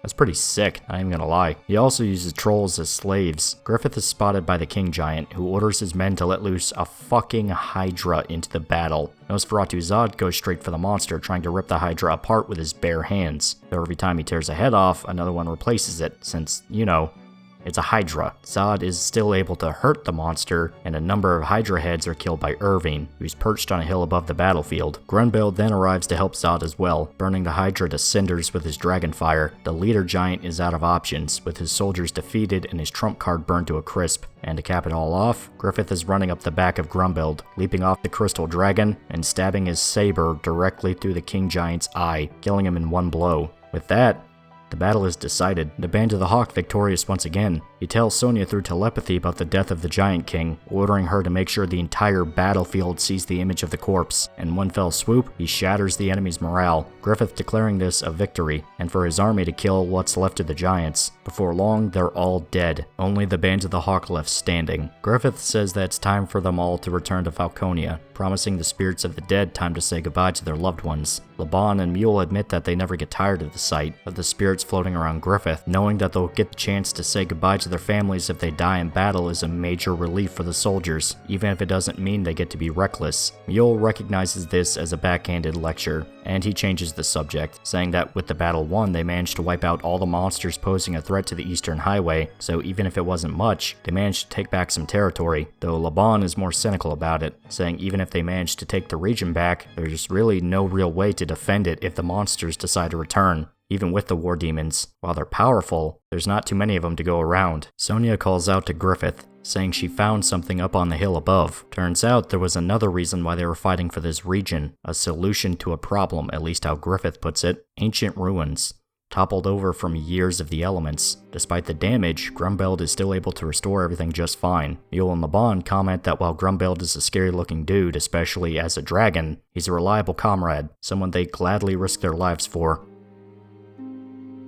that's pretty sick, not even gonna lie. He also uses trolls as slaves. Griffith is spotted by the King Giant, who orders his men to let loose a fucking Hydra into the battle. Nosferatu Zod goes straight for the monster, trying to rip the Hydra apart with his bare hands. Though every time he tears a head off, another one replaces it, since, you know, it's a Hydra. Zod is still able to hurt the monster, and a number of Hydra heads are killed by Irving, who's perched on a hill above the battlefield. Grunbild then arrives to help Zod as well, burning the Hydra to cinders with his dragon fire. The leader giant is out of options, with his soldiers defeated and his trump card burned to a crisp. And to cap it all off, Griffith is running up the back of Grunbild, leaping off the crystal dragon, and stabbing his saber directly through the King Giant's eye, killing him in one blow. With that, the battle is decided, the Band of the Hawk victorious once again. He tells Sonya through telepathy about the death of the Giant King, ordering her to make sure the entire battlefield sees the image of the corpse. In one fell swoop, he shatters the enemy's morale, Griffith declaring this a victory, and for his army to kill what's left of the giants. Before long, they're all dead, only the Band of the Hawk left standing. Griffith says that it's time for them all to return to Falconia, promising the spirits of the dead time to say goodbye to their loved ones. Laban and Mule admit that they never get tired of the sight, but the spirits spirits floating around Griffith. Knowing that they'll get the chance to say goodbye to their families if they die in battle is a major relief for the soldiers, even if it doesn't mean they get to be reckless. Mule recognizes this as a backhanded lecture, and he changes the subject, saying that with the battle won, they managed to wipe out all the monsters posing a threat to the Eastern Highway, so even if it wasn't much, they managed to take back some territory, though Laban is more cynical about it, saying even if they managed to take the region back, there's really no real way to defend it if the monsters decide to return. Even with the war demons, while they're powerful, there's not too many of them to go around. Sonia calls out to Griffith, saying she found something up on the hill above. Turns out there was another reason why they were fighting for this region, a solution to a problem, at least how Griffith puts it, ancient ruins. Toppled over from years of the elements. Despite the damage, Grumbeld is still able to restore everything just fine. Mule and Laban comment that while Grumbeld is a scary looking dude, especially as a dragon, he's a reliable comrade, someone they gladly risk their lives for.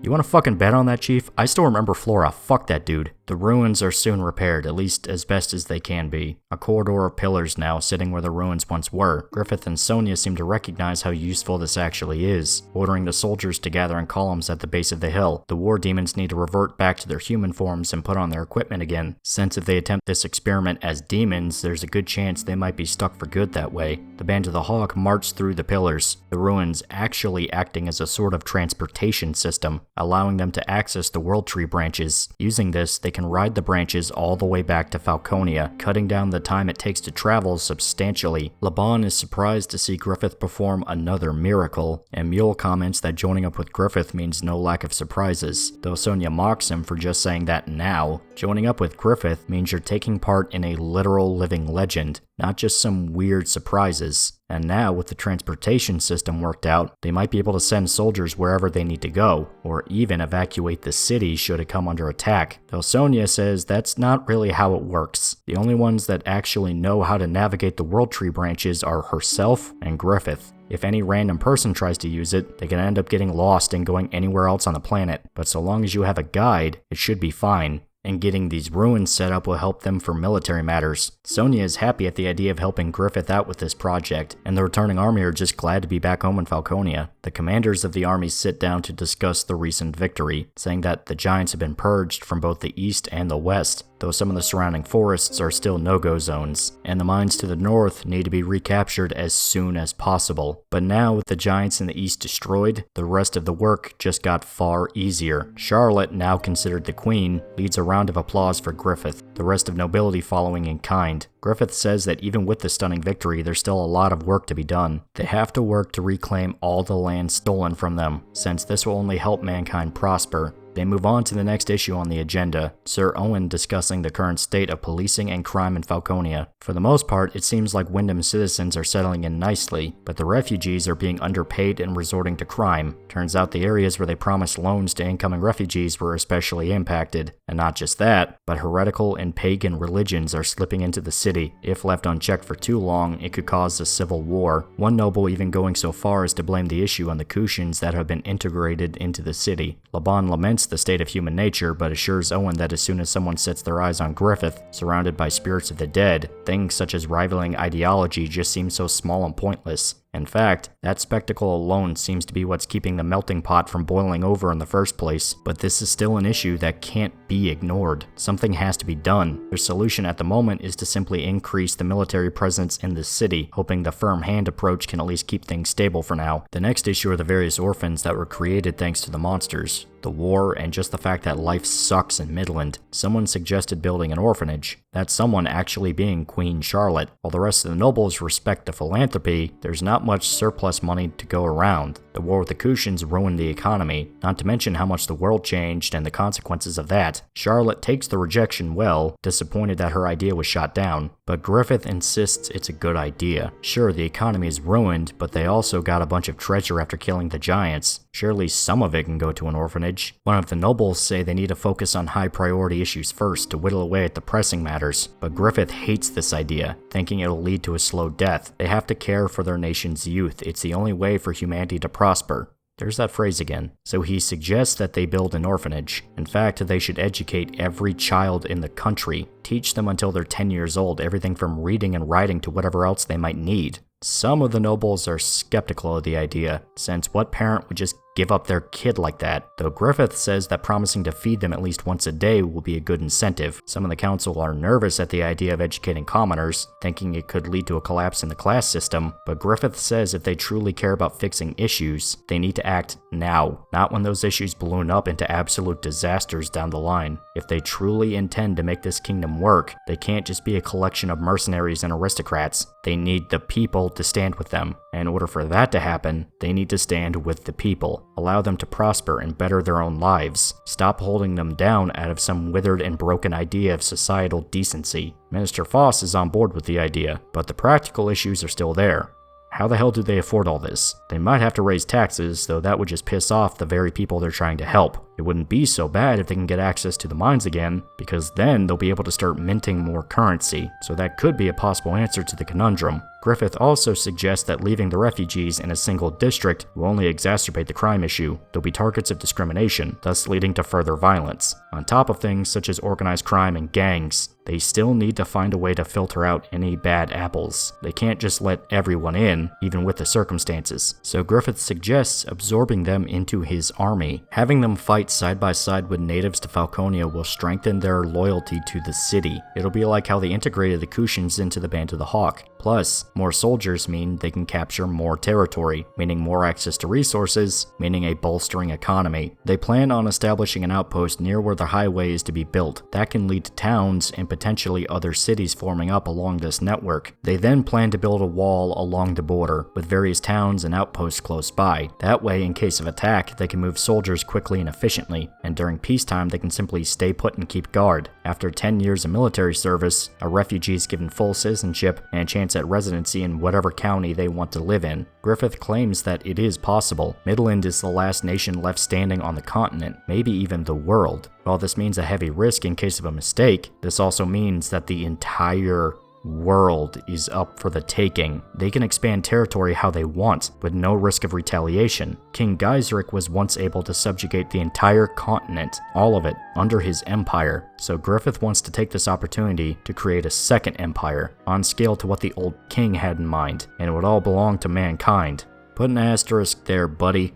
You wanna fucking bet on that, Chief? I still remember Flora, fuck that dude. The ruins are soon repaired, at least as best as they can be. A corridor of pillars now sitting where the ruins once were. Griffith and Sonia seem to recognize how useful this actually is, ordering the soldiers to gather in columns at the base of the hill. The war demons need to revert back to their human forms and put on their equipment again, since if they attempt this experiment as demons, there's a good chance they might be stuck for good that way. The Band of the Hawk march through the pillars, the ruins actually acting as a sort of transportation system, allowing them to access the World Tree branches. Using this, they can ride the branches all the way back to Falconia, cutting down the time it takes to travel substantially. Laban is surprised to see Griffith perform another miracle, and Mule comments that joining up with Griffith means no lack of surprises, though Sonia mocks him for just saying that now. Joining up with Griffith means you're taking part in a literal living legend, not just some weird surprises. And now, with the transportation system worked out, they might be able to send soldiers wherever they need to go, or even evacuate the city should it come under attack. Though Sonia says that's not really how it works. The only ones that actually know how to navigate the World Tree branches are herself and Griffith. If any random person tries to use it, they can end up getting lost and going anywhere else on the planet. But so long as you have a guide, it should be fine. And getting these ruins set up will help them for military matters. Sonia is happy at the idea of helping Griffith out with this project, and the returning army are just glad to be back home in Falconia. The commanders of the armies sit down to discuss the recent victory, saying that the giants have been purged from both the east and the west, though some of the surrounding forests are still no-go zones, and the mines to the north need to be recaptured as soon as possible. But now, with the giants in the east destroyed, the rest of the work just got far easier. Charlotte, now considered the queen, leads a round of applause for Griffith, the rest of nobility following in kind. Griffith says that even with the stunning victory, there's still a lot of work to be done. They have to work to reclaim all the land stolen from them, since this will only help mankind prosper. They move on to the next issue on the agenda, Sir Owen discussing the current state of policing and crime in Falconia. For the most part, it seems like Wyndham's citizens are settling in nicely, but the refugees are being underpaid and resorting to crime. Turns out the areas where they promised loans to incoming refugees were especially impacted. And not just that, but heretical and pagan religions are slipping into the city. If left unchecked for too long, it could cause a civil war. One noble even going so far as to blame the issue on the Kushans that have been integrated into the city. Laban laments the state of human nature, but assures Owen that as soon as someone sets their eyes on Griffith, surrounded by spirits of the dead, things such as rivaling ideology just seem so small and pointless. In fact, that spectacle alone seems to be what's keeping the melting pot from boiling over in the first place, but this is still an issue that can't be ignored. Something has to be done. Their solution at the moment is to simply increase the military presence in the city, hoping the firm hand approach can at least keep things stable for now. The next issue are the various orphans that were created thanks to the monsters, the war, and just the fact that life sucks in Midland. Someone suggested building an orphanage, that someone actually being Queen Charlotte. While the rest of the nobles respect the philanthropy, there's not much surplus money to go around. The war with the Kushans ruined the economy, not to mention how much the world changed and the consequences of that. Charlotte takes the rejection well, disappointed that her idea was shot down, but Griffith insists it's a good idea. Sure, the economy is ruined, but they also got a bunch of treasure after killing the giants. Surely some of it can go to an orphanage. One of the nobles say they need to focus on high priority issues first to whittle away at the pressing matters, but Griffith hates this idea, thinking it'll lead to a slow death. They have to care for their nation's youth. It's the only way for humanity to prosper. There's that phrase again. So he suggests that they build an orphanage. In fact, they should educate every child in the country. Teach them until they're 10 years old, everything from reading and writing to whatever else they might need. Some of the nobles are skeptical of the idea, since what parent would just give up their kid like that, though Griffith says that promising to feed them at least once a day will be a good incentive. Some of the council are nervous at the idea of educating commoners, thinking it could lead to a collapse in the class system, but Griffith says if they truly care about fixing issues, they need to act now, not when those issues balloon up into absolute disasters down the line. If they truly intend to make this kingdom work, they can't just be a collection of mercenaries and aristocrats. They need the people to stand with them. And in order for that to happen, they need to stand with the people. Allow them to prosper and better their own lives. Stop holding them down out of some withered and broken idea of societal decency. Minister Foss is on board with the idea, but the practical issues are still there. How the hell do they afford all this? They might have to raise taxes, though that would just piss off the very people they're trying to help. It wouldn't be so bad if they can get access to the mines again, because then they'll be able to start minting more currency, so that could be a possible answer to the conundrum. Griffith also suggests that leaving the refugees in a single district will only exacerbate the crime issue. They'll be targets of discrimination, thus leading to further violence. On top of things such as organized crime and gangs, they still need to find a way to filter out any bad apples. They can't just let everyone in, even with the circumstances. So Griffith suggests absorbing them into his army. Having them fight side by side with natives to Falconia will strengthen their loyalty to the city. It'll be like how they integrated the Kushans into the Band of the Hawk. Plus, more soldiers mean they can capture more territory, meaning more access to resources, meaning a bolstering economy. They plan on establishing an outpost near where the highway is to be built. That can lead to towns and potentially other cities forming up along this network. They then plan to build a wall along the border, with various towns and outposts close by. That way, in case of attack, they can move soldiers quickly and efficiently, and during peacetime they can simply stay put and keep guard. After 10 years of military service, a refugee is given full citizenship and a chance at residency in whatever county they want to live in. Griffith claims that it is possible. Midland is the last nation left standing on the continent, maybe even the world. While this means a heavy risk in case of a mistake, this also means that the entire world is up for the taking. They can expand territory how they want, with no risk of retaliation. King Geiseric was once able to subjugate the entire continent, all of it, under his empire. So Griffith wants to take this opportunity to create a second empire, on scale to what the old king had in mind, and it would all belong to mankind. Put an asterisk there, buddy.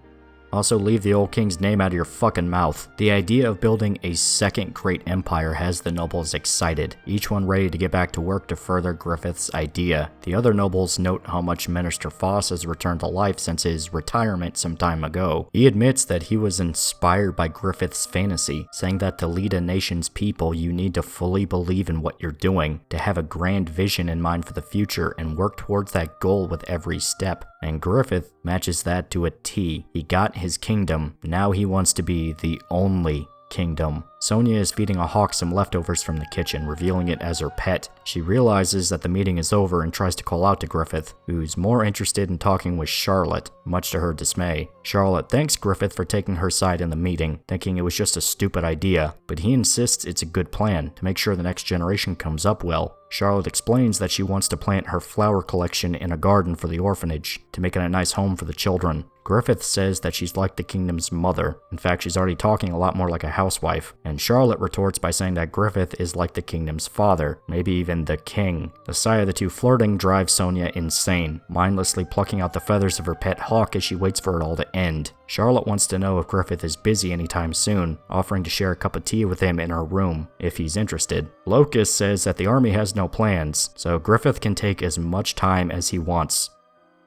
Also, leave the old king's name out of your fucking mouth. The idea of building a second great empire has the nobles excited, each one ready to get back to work to further Griffith's idea. The other nobles note how much Minister Foss has returned to life since his retirement some time ago. He admits that he was inspired by Griffith's fantasy, saying that to lead a nation's people you need to fully believe in what you're doing, to have a grand vision in mind for the future and work towards that goal with every step. And Griffith matches that to a T. He got his kingdom, now he wants to be the only kingdom. Sonia is feeding a hawk some leftovers from the kitchen, revealing it as her pet. She realizes that the meeting is over and tries to call out to Griffith, who's more interested in talking with Charlotte, much to her dismay. Charlotte thanks Griffith for taking her side in the meeting, thinking it was just a stupid idea, but he insists it's a good plan to make sure the next generation comes up well. Charlotte explains that she wants to plant her flower collection in a garden for the orphanage, to make it a nice home for the children. Griffith says that she's like the kingdom's mother. In fact, she's already talking a lot more like a housewife. And Charlotte retorts by saying that Griffith is like the kingdom's father, maybe even the king. The sight of the two flirting drives Sonia insane, mindlessly plucking out the feathers of her pet hawk as she waits for it all to end. Charlotte wants to know if Griffith is busy anytime soon, offering to share a cup of tea with him in her room, if he's interested. Locust says that the army has no plans, so Griffith can take as much time as he wants.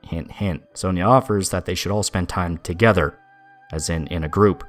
Hint, hint. Sonia offers that they should all spend time together, as in a group,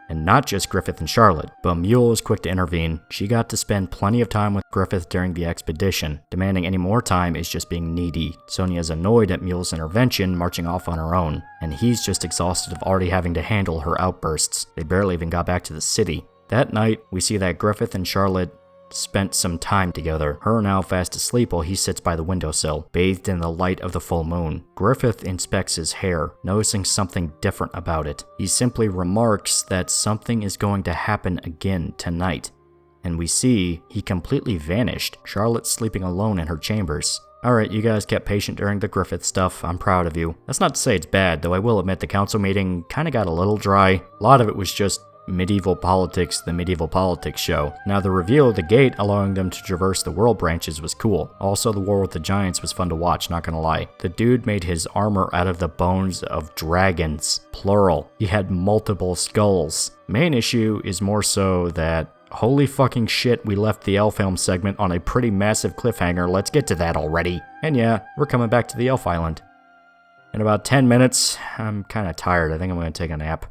and not just Griffith and Charlotte. But Mule is quick to intervene. She got to spend plenty of time with Griffith during the expedition. Demanding any more time is just being needy. Sonia is annoyed at Mule's intervention, marching off on her own, and he's just exhausted of already having to handle her outbursts. They barely even got back to the city. That night, we see that Griffith and Charlotte spent some time together, her now fast asleep while he sits by the windowsill, bathed in the light of the full moon. Griffith inspects his hair, noticing something different about it. He simply remarks that something is going to happen again tonight. And we see he completely vanished, Charlotte sleeping alone in her chambers. Alright, you guys kept patient during the Griffith stuff, I'm proud of you. That's not to say it's bad, though I will admit the council meeting kinda got a little dry. A lot of it was just Medieval Politics, the Medieval Politics show. Now, the reveal of the gate allowing them to traverse the world branches was cool. Also, the war with the giants was fun to watch, not gonna lie. The dude made his armor out of the bones of dragons, plural. He had multiple skulls. Main issue is more so that holy fucking shit, we left the Elf Helm segment on a pretty massive cliffhanger. Let's get to that already. And yeah, we're coming back to the Elf Island. In about 10 minutes, I'm kinda tired. I think I'm gonna take a nap.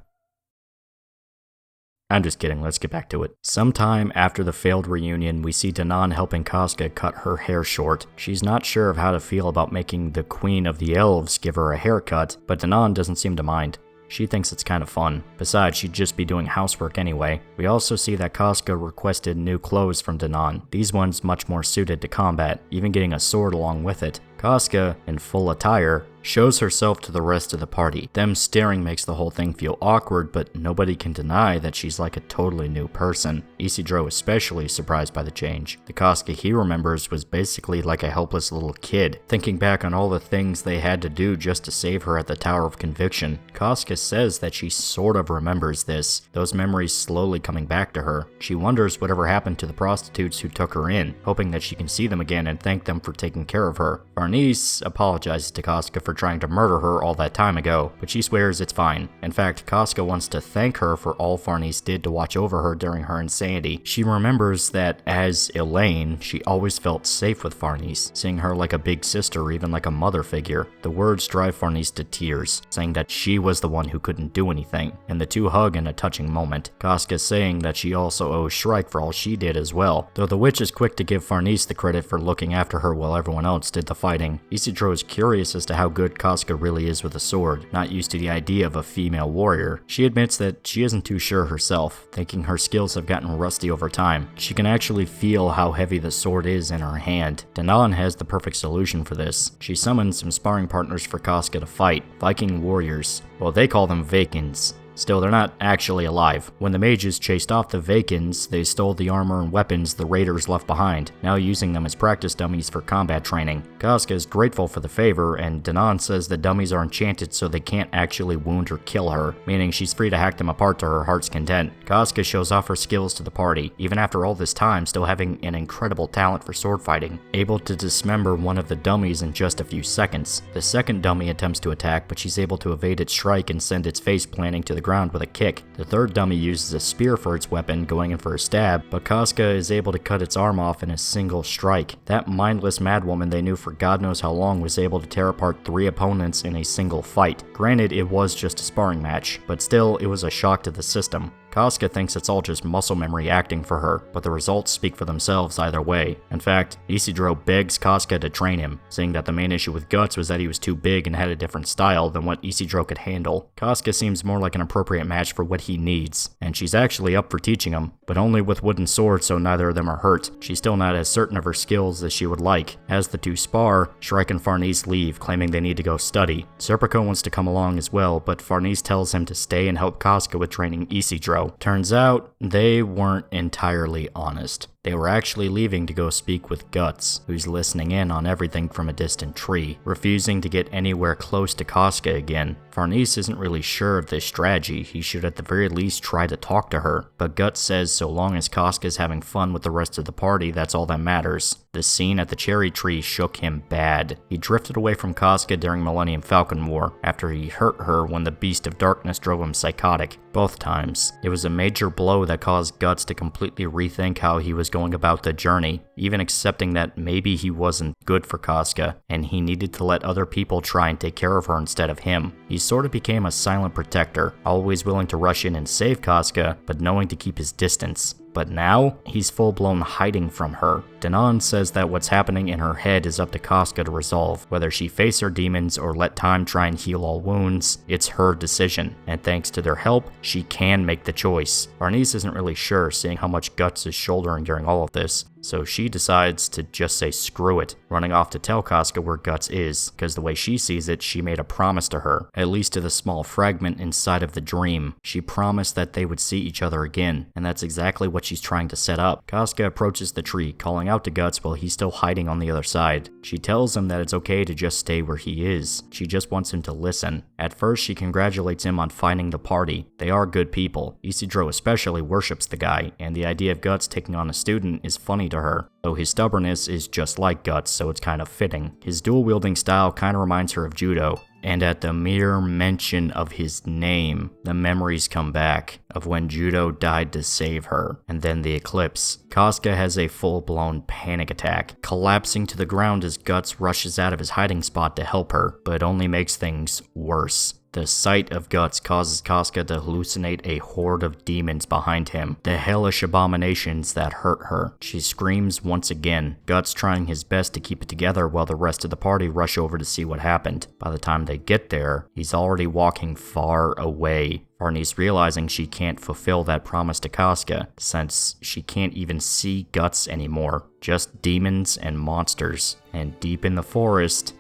I'm just kidding, let's get back to it. Sometime after the failed reunion, we see Danan helping Casca cut her hair short. She's not sure of how to feel about making the Queen of the Elves give her a haircut, but Danan doesn't seem to mind. She thinks it's kind of fun. Besides, she'd just be doing housework anyway. We also see that Casca requested new clothes from Danan. These ones much more suited to combat, even getting a sword along with it. Casca, in full attire, shows herself to the rest of the party. Them staring makes the whole thing feel awkward, but nobody can deny that she's like a totally new person. Isidro especially surprised by the change. The Casca he remembers was basically like a helpless little kid, thinking back on all the things they had to do just to save her at the Tower of Conviction. Casca says that she sort of remembers this, those memories slowly coming back to her. She wonders whatever happened to the prostitutes who took her in, hoping that she can see them again and thank them for taking care of her. Farnese apologizes to Casca for trying to murder her all that time ago, but she swears it's fine. In fact, Casca wants to thank her for all Farnese did to watch over her during her insanity. She remembers that as Elaine, she always felt safe with Farnese, seeing her like a big sister or even like a mother figure. The words drive Farnese to tears, saying that she was the one who couldn't do anything, and the two hug in a touching moment. Casca saying that she also owes Shrike for all she did as well, though the witch is quick to give Farnese the credit for looking after her while everyone else did the fighting. Isidro is curious as to how good Casca really is with a sword, not used to the idea of a female warrior. She admits that she isn't too sure herself, thinking her skills have gotten rusty over time. She can actually feel how heavy the sword is in her hand. Danan has the perfect solution for this. She summons some sparring partners for Casca to fight, Viking warriors. Well, they call them Vakins. Still, they're not actually alive. When the mages chased off the Vakins, they stole the armor and weapons the raiders left behind, now using them as practice dummies for combat training. Casca is grateful for the favor, and Danan says the dummies are enchanted so they can't actually wound or kill her, meaning she's free to hack them apart to her heart's content. Casca shows off her skills to the party, even after all this time still having an incredible talent for sword fighting, able to dismember one of the dummies in just a few seconds. The second dummy attempts to attack, but she's able to evade its strike and send its face planting to the ground with a kick. The third dummy uses a spear for its weapon, going in for a stab, but Casca is able to cut its arm off in a single strike. That mindless madwoman they knew for God knows how long was able to tear apart 3 opponents in a single fight. Granted, it was just a sparring match, but still, it was a shock to the system. Casca thinks it's all just muscle memory acting for her, but the results speak for themselves either way. In fact, Isidro begs Casca to train him, saying that the main issue with Guts was that he was too big and had a different style than what Isidro could handle. Casca seems more like an appropriate match for what he needs, and she's actually up for teaching him, but only with wooden swords so neither of them are hurt. She's still not as certain of her skills as she would like. As the two spar, Shrike and Farnese leave, claiming they need to go study. Serpico wants to come along as well, but Farnese tells him to stay and help Casca with training Isidro. Turns out, they weren't entirely honest. They were actually leaving to go speak with Guts, who's listening in on everything from a distant tree, refusing to get anywhere close to Casca again. Farnese isn't really sure of this strategy. He should at the very least try to talk to her, but Guts says so long as Casca's having fun with the rest of the party, that's all that matters. The scene at the cherry tree shook him bad. He drifted away from Casca during Millennium Falcon War, after he hurt her when the Beast of Darkness drove him psychotic. Both times. It was a major blow that caused Guts to completely rethink how he was going about the journey, even accepting that maybe he wasn't good for Casca, and he needed to let other people try and take care of her instead of him. He sort of became a silent protector, always willing to rush in and save Casca, but knowing to keep his distance. But now, he's full-blown hiding from her. Danan says that what's happening in her head is up to Casca to resolve. Whether she face her demons or let time try and heal all wounds, it's her decision. And thanks to their help, she can make the choice. Farnese isn't really sure, seeing how much Guts is shouldering during all of this. so she decides to just say screw it, running off to tell Casca where Guts is, because the way she sees it, she made a promise to her, at least to the small fragment inside of the dream. She promised that they would see each other again, and that's exactly what she's trying to set up. Casca approaches the tree, calling out to Guts while he's still hiding on the other side. She tells him that it's okay to just stay where he is. She just wants him to listen. At first, she congratulates him on finding the party. They are good people. Isidro especially worships the guy, and the idea of Guts taking on a student is funny to her. Though his stubbornness is just like Guts, so it's kind of fitting. His dual-wielding style kind of reminds her of judo. And at the mere mention of his name, the memories come back of when Judo died to save her, and then the eclipse. Casca has a full-blown panic attack, collapsing to the ground as Guts rushes out of his hiding spot to help her, but it only makes things worse. The sight of Guts causes Casca to hallucinate a horde of demons behind him, the hellish abominations that hurt her. She screams once again, Guts trying his best to keep it together while the rest of the party rush over to see what happened. By the time they get there, he's already walking far away. Farnese realizing she can't fulfill that promise to Casca, since she can't even see Guts anymore, just demons and monsters. And deep in the forest,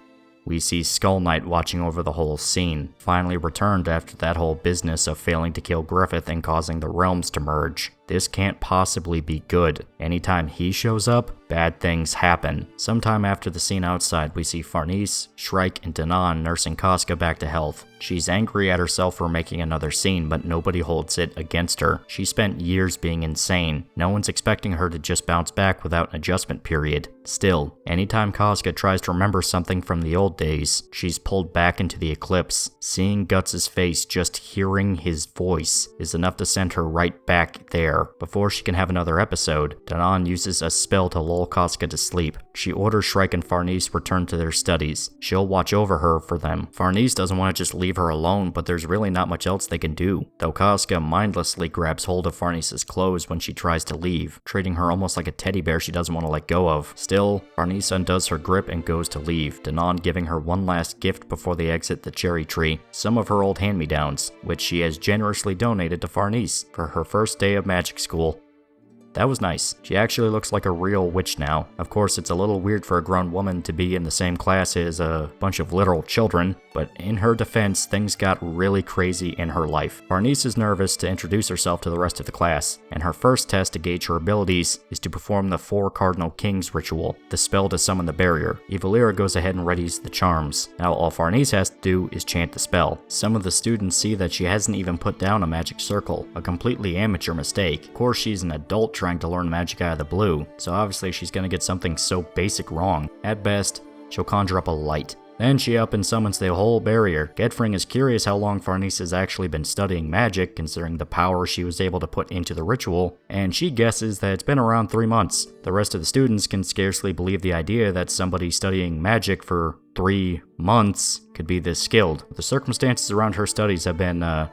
we see Skull Knight watching over the whole scene, finally returned after that whole business of failing to kill Griffith and causing the realms to merge. This can't possibly be good. Anytime he shows up, bad things happen. Sometime after the scene outside, we see Farnese, Shrike, and Danan nursing Casca back to health. She's angry at herself for making another scene, but nobody holds it against her. She spent years being insane. No one's expecting her to just bounce back without an adjustment period. Still, anytime Casca tries to remember something from the old days, she's pulled back into the eclipse. Seeing Guts' face, just hearing his voice, is enough to send her right back there. Before she can have another episode, Danan uses a spell to lull Casca to sleep. She orders Shrike and Farnese return to their studies. She'll watch over her for them. Farnese doesn't want to just leave her alone, but there's really not much else they can do. Though Casca mindlessly grabs hold of Farnese's clothes when she tries to leave, treating her almost like a teddy bear she doesn't want to let go of. Still, Farnese undoes her grip and goes to leave, Danan giving her one last gift before they exit the cherry tree, some of her old hand-me-downs, which she has generously donated to Farnese for her first day of magic school. That was nice. She actually looks like a real witch now. Of course, it's a little weird for a grown woman to be in the same class as a bunch of literal children, but in her defense, things got really crazy in her life. Farnese is nervous to introduce herself to the rest of the class, and her first test to gauge her abilities is to perform the 4 Cardinal Kings ritual, the spell to summon the barrier. Evalira goes ahead and readies the charms. Now all Farnese has to do is chant the spell. Some of the students see that she hasn't even put down a magic circle, a completely amateur mistake. Of course, she's an adult trying to learn magic out of the blue, so obviously she's gonna get something so basic wrong. At best, she'll conjure up a light. Then she up and summons the whole barrier. Gedfring is curious how long Farnese has actually been studying magic, considering the power she was able to put into the ritual, and she guesses that it's been around 3 months. The rest of the students can scarcely believe the idea that somebody studying magic for 3 months could be this skilled. The circumstances around her studies have been,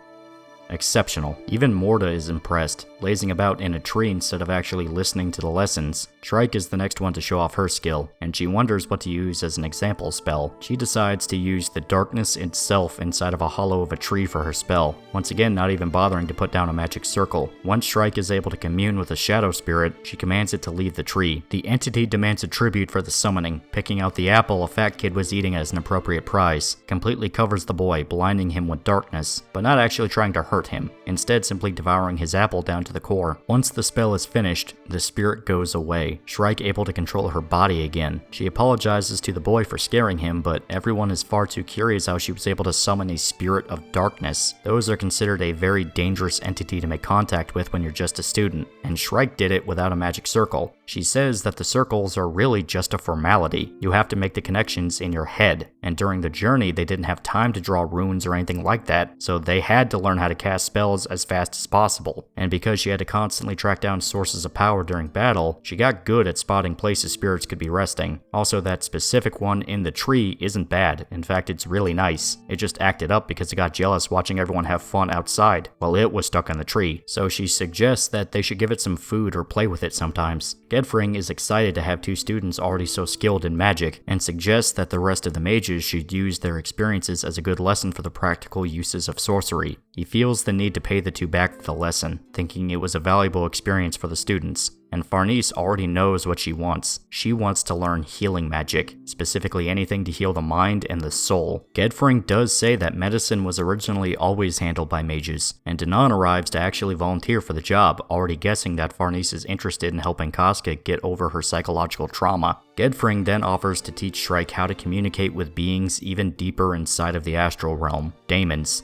exceptional. Even Morta is impressed, lazing about in a tree instead of actually listening to the lessons. Shrike is the next one to show off her skill, and she wonders what to use as an example spell. She decides to use the darkness itself inside of a hollow of a tree for her spell, once again not even bothering to put down a magic circle. Once Shrike is able to commune with a shadow spirit, she commands it to leave the tree. The entity demands a tribute for the summoning, picking out the apple a fat kid was eating as an appropriate prize, completely covers the boy, blinding him with darkness, but not actually trying to hurt him, instead simply devouring his apple down to the core. Once the spell is finished, the spirit goes away, Shrike able to control her body again. She apologizes to the boy for scaring him, but everyone is far too curious how she was able to summon a spirit of darkness. Those are considered a very dangerous entity to make contact with when you're just a student, and Shrike did it without a magic circle. She says that the circles are really just a formality. You have to make the connections in your head, and during the journey they didn't have time to draw runes or anything like that, so they had to learn how to cast spells as fast as possible. And because she had to constantly track down sources of power during battle, she got good at spotting places spirits could be resting. Also, that specific one in the tree isn't bad. In fact, it's really nice. It just acted up because it got jealous watching everyone have fun outside while it was stuck on the tree. So she suggests that they should give it some food or play with it sometimes. Gedfring is excited to have 2 students already so skilled in magic, and suggests that the rest of the mages should use their experiences as a good lesson for the practical uses of sorcery. He feels feels the need to pay the two back for the lesson, thinking it was a valuable experience for the students. And Farnese already knows what she wants. She wants to learn healing magic, specifically anything to heal the mind and the soul. Gedfring does say that medicine was originally always handled by mages, and Danan arrives to actually volunteer for the job, already guessing that Farnese is interested in helping Casca get over her psychological trauma. Gedfring then offers to teach Shrike how to communicate with beings even deeper inside of the astral realm. Daemons.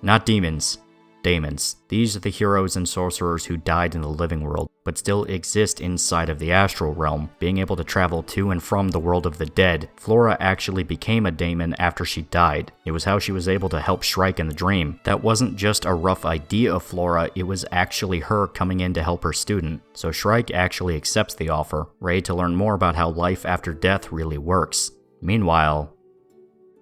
Not demons. Daemons. These are the heroes and sorcerers who died in the living world, but still exist inside of the astral realm, being able to travel to and from the world of the dead. Flora actually became a daemon after she died. It was how she was able to help Shrike in the dream. That wasn't just a rough idea of Flora, it was actually her coming in to help her student. So Shrike actually accepts the offer, ready to learn more about how life after death really works. Meanwhile,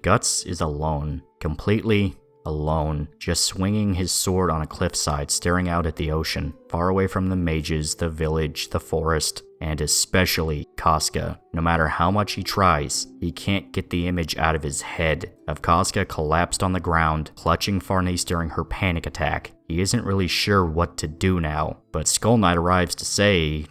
Guts is alone. Completely alone, just swinging his sword on a cliffside, staring out at the ocean, far away from the mages, the village, the forest, and especially Casca. No matter how much he tries, he can't get the image out of his head of Casca collapsed on the ground, clutching Farnese during her panic attack. He isn't really sure what to do now, but Skull Knight arrives to say,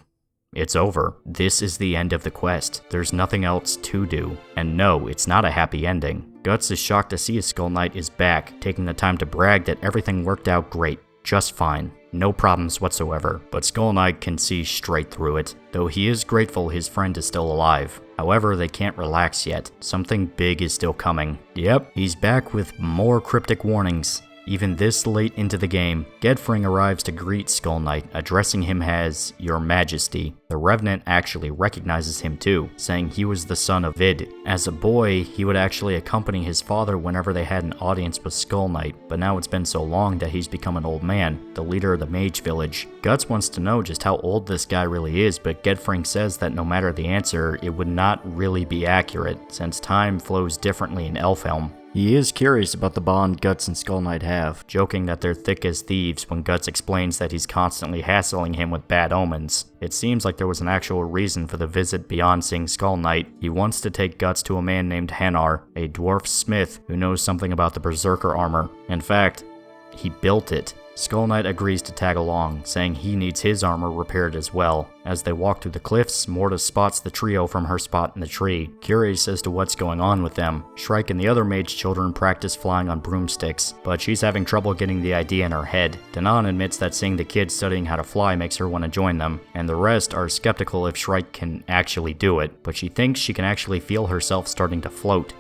it's over. This is the end of the quest. There's nothing else to do. And no, it's not a happy ending. Guts is shocked to see Skull Knight is back, taking the time to brag that everything worked out great, just fine. No problems whatsoever, but Skull Knight can see straight through it, though he is grateful his friend is still alive. However, they can't relax yet. Something big is still coming. Yep, he's back with more cryptic warnings. Even this late into the game, Gedfring arrives to greet Skull Knight, addressing him as Your Majesty. The Revenant actually recognizes him too, saying he was the son of Vid. As a boy, he would actually accompany his father whenever they had an audience with Skull Knight, but now it's been so long that he's become an old man, the leader of the mage village. Guts wants to know just how old this guy really is, but Gedfring says that no matter the answer, it would not really be accurate, since time flows differently in Elfhelm. He is curious about the bond Guts and Skull Knight have, joking that they're thick as thieves when Guts explains that he's constantly hassling him with bad omens. It seems like there was an actual reason for the visit beyond seeing Skull Knight. He wants to take Guts to a man named Hanar, a dwarf smith who knows something about the Berserker armor. In fact, he built it. Skull Knight agrees to tag along, saying he needs his armor repaired as well. As they walk through the cliffs, Morta spots the trio from her spot in the tree, curious as to what's going on with them. Shrike and the other mage children practice flying on broomsticks, but she's having trouble getting the idea in her head. Danan admits that seeing the kids studying how to fly makes her want to join them, and the rest are skeptical if Shrike can actually do it, but she thinks she can actually feel herself starting to float.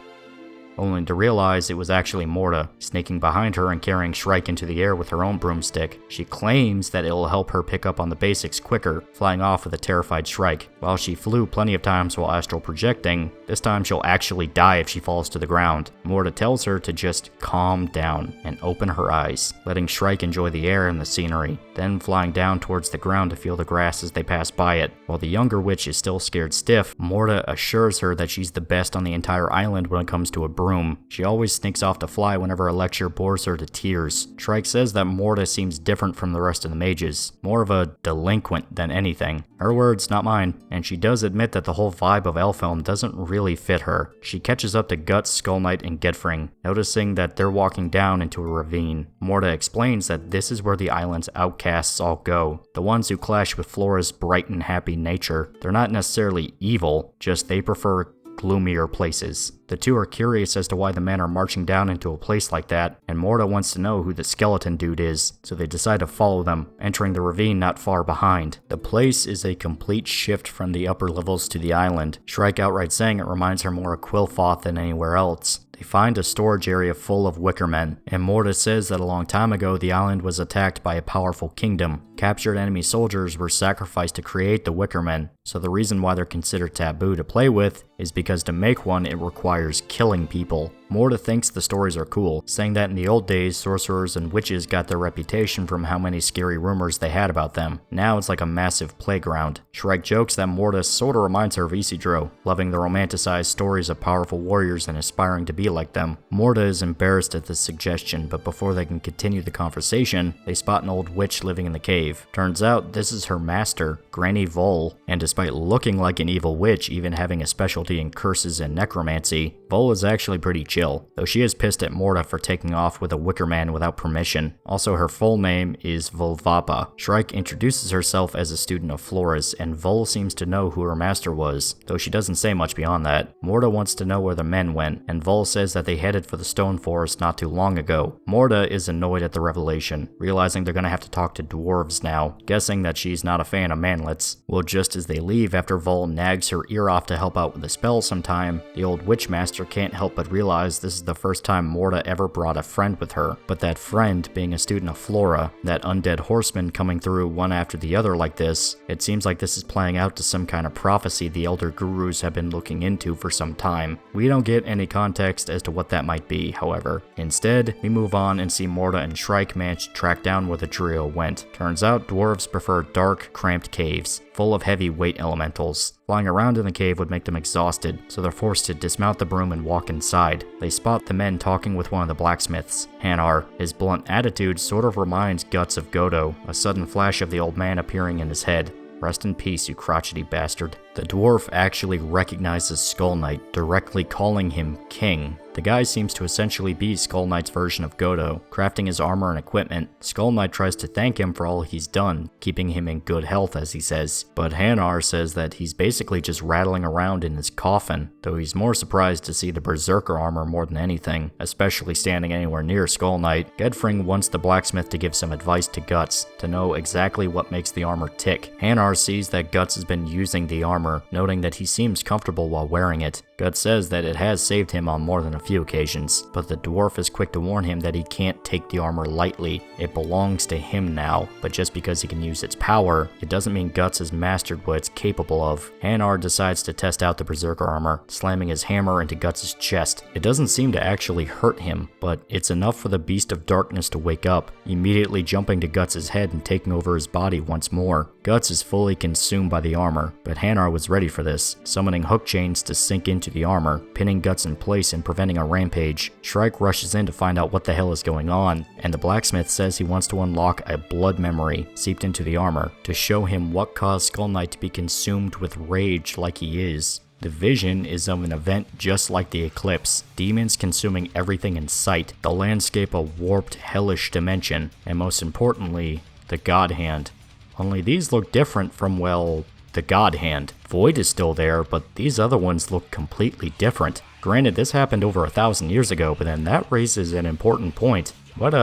Only to realize it was actually Morta, sneaking behind her and carrying Shrike into the air with her own broomstick. She claims that it will help her pick up on the basics quicker, flying off with a terrified Shrike. While she flew plenty of times while astral projecting, this time she'll actually die if she falls to the ground. Morta tells her to just calm down and open her eyes, letting Shrike enjoy the air and the scenery, then flying down towards the ground to feel the grass as they pass by it. While the younger witch is still scared stiff, Morta assures her that she's the best on the entire island when it comes to a broom. She always sneaks off to fly whenever a lecture bores her to tears. Shrike says that Morta seems different from the rest of the mages, more of a delinquent than anything. Her words, not mine, and she does admit that the whole vibe of Elfhelm doesn't really fit her. She catches up to Guts, Skull Knight, and Gedfring, noticing that they're walking down into a ravine. Morta explains that this is where the island's outcasts all go, the ones who clash with Flora's bright and happy nature. They're not necessarily evil, just they prefer gloomier places. The two are curious as to why the men are marching down into a place like that, and Morta wants to know who the skeleton dude is, so they decide to follow them, entering the ravine not far behind. The place is a complete shift from the upper levels to the island, Shrike outright saying it reminds her more of Quillfoth than anywhere else. They find a storage area full of Wickermen, and Morta says that a long time ago the island was attacked by a powerful kingdom. Captured enemy soldiers were sacrificed to create the Wickermen, so the reason why they're considered taboo to play with is because to make one it requires killing people. Morta thinks the stories are cool, saying that in the old days sorcerers and witches got their reputation from how many scary rumors they had about them. Now it's like a massive playground. Shrike jokes that Morta sorta reminds her of Isidro, loving the romanticized stories of powerful warriors and aspiring to be like them. Morta is embarrassed at this suggestion, but before they can continue the conversation, they spot an old witch living in the cave. Turns out this is her master, Granny Vol, and despite looking like an evil witch, even having a specialty in curses and necromancy, Vol is actually pretty chill. chill, though she is pissed at Morta for taking off with a wicker man without permission. Also, her full name is Volvapa. Shrike introduces herself as a student of Flora's, and Vol seems to know who her master was, though she doesn't say much beyond that. Morta wants to know where the men went, and Vol says that they headed for the Stone Forest not too long ago. Morta is annoyed at the revelation, realizing they're gonna have to talk to dwarves now, guessing that she's not a fan of manlets. Well, just as they leave after Vol nags her ear off to help out with the spell sometime, the old witchmaster can't help but realize this is the first time Morta ever brought a friend with her, but that friend being a student of Flora, that undead horseman coming through one after the other like this, it seems like this is playing out to some kind of prophecy the elder gurus have been looking into for some time. We don't get any context as to what that might be, however. Instead, we move on and see Morta and Shrike manage to track down where the trio went. Turns out dwarves prefer dark, cramped caves, full of heavy weight elementals. Flying around in the cave would make them exhausted, so they're forced to dismount the broom and walk inside. They spot the men talking with one of the blacksmiths, Hanar. His blunt attitude sort of reminds Guts of Godo, a sudden flash of the old man appearing in his head. Rest in peace, you crotchety bastard. The dwarf actually recognizes Skull Knight, directly calling him king. The guy seems to essentially be Skull Knight's version of Godo, crafting his armor and equipment. Skull Knight tries to thank him for all he's done, keeping him in good health as he says, but Hanar says that he's basically just rattling around in his coffin, though he's more surprised to see the Berserker armor more than anything, especially standing anywhere near Skull Knight. Gedfring wants the blacksmith to give some advice to Guts, to know exactly what makes the armor tick. Hanar sees that Guts has been using the armor, noting that he seems comfortable while wearing it. Guts says that it has saved him on more than a few occasions, but the dwarf is quick to warn him that he can't take the armor lightly. It belongs to him now, but just because he can use its power, it doesn't mean Guts has mastered what it's capable of. Hanar decides to test out the Berserker armor, slamming his hammer into Guts' chest. It doesn't seem to actually hurt him, but it's enough for the Beast of Darkness to wake up, immediately jumping to Guts' head and taking over his body once more. Guts is fully consumed by the armor, but Hanar was ready for this, summoning hook chains to sink into the armor, pinning Guts in place and preventing a rampage. Shrike rushes in to find out what the hell is going on, and the blacksmith says he wants to unlock a blood memory seeped into the armor to show him what caused Skull Knight to be consumed with rage like he is. The vision is of an event just like the eclipse, demons consuming everything in sight, the landscape a warped, hellish dimension, and most importantly, the God Hand. Only these look different from, well, the God Hand. Void is still there, but these other ones look completely different. Granted, this happened over 1,000 years ago, but then that raises an important point. What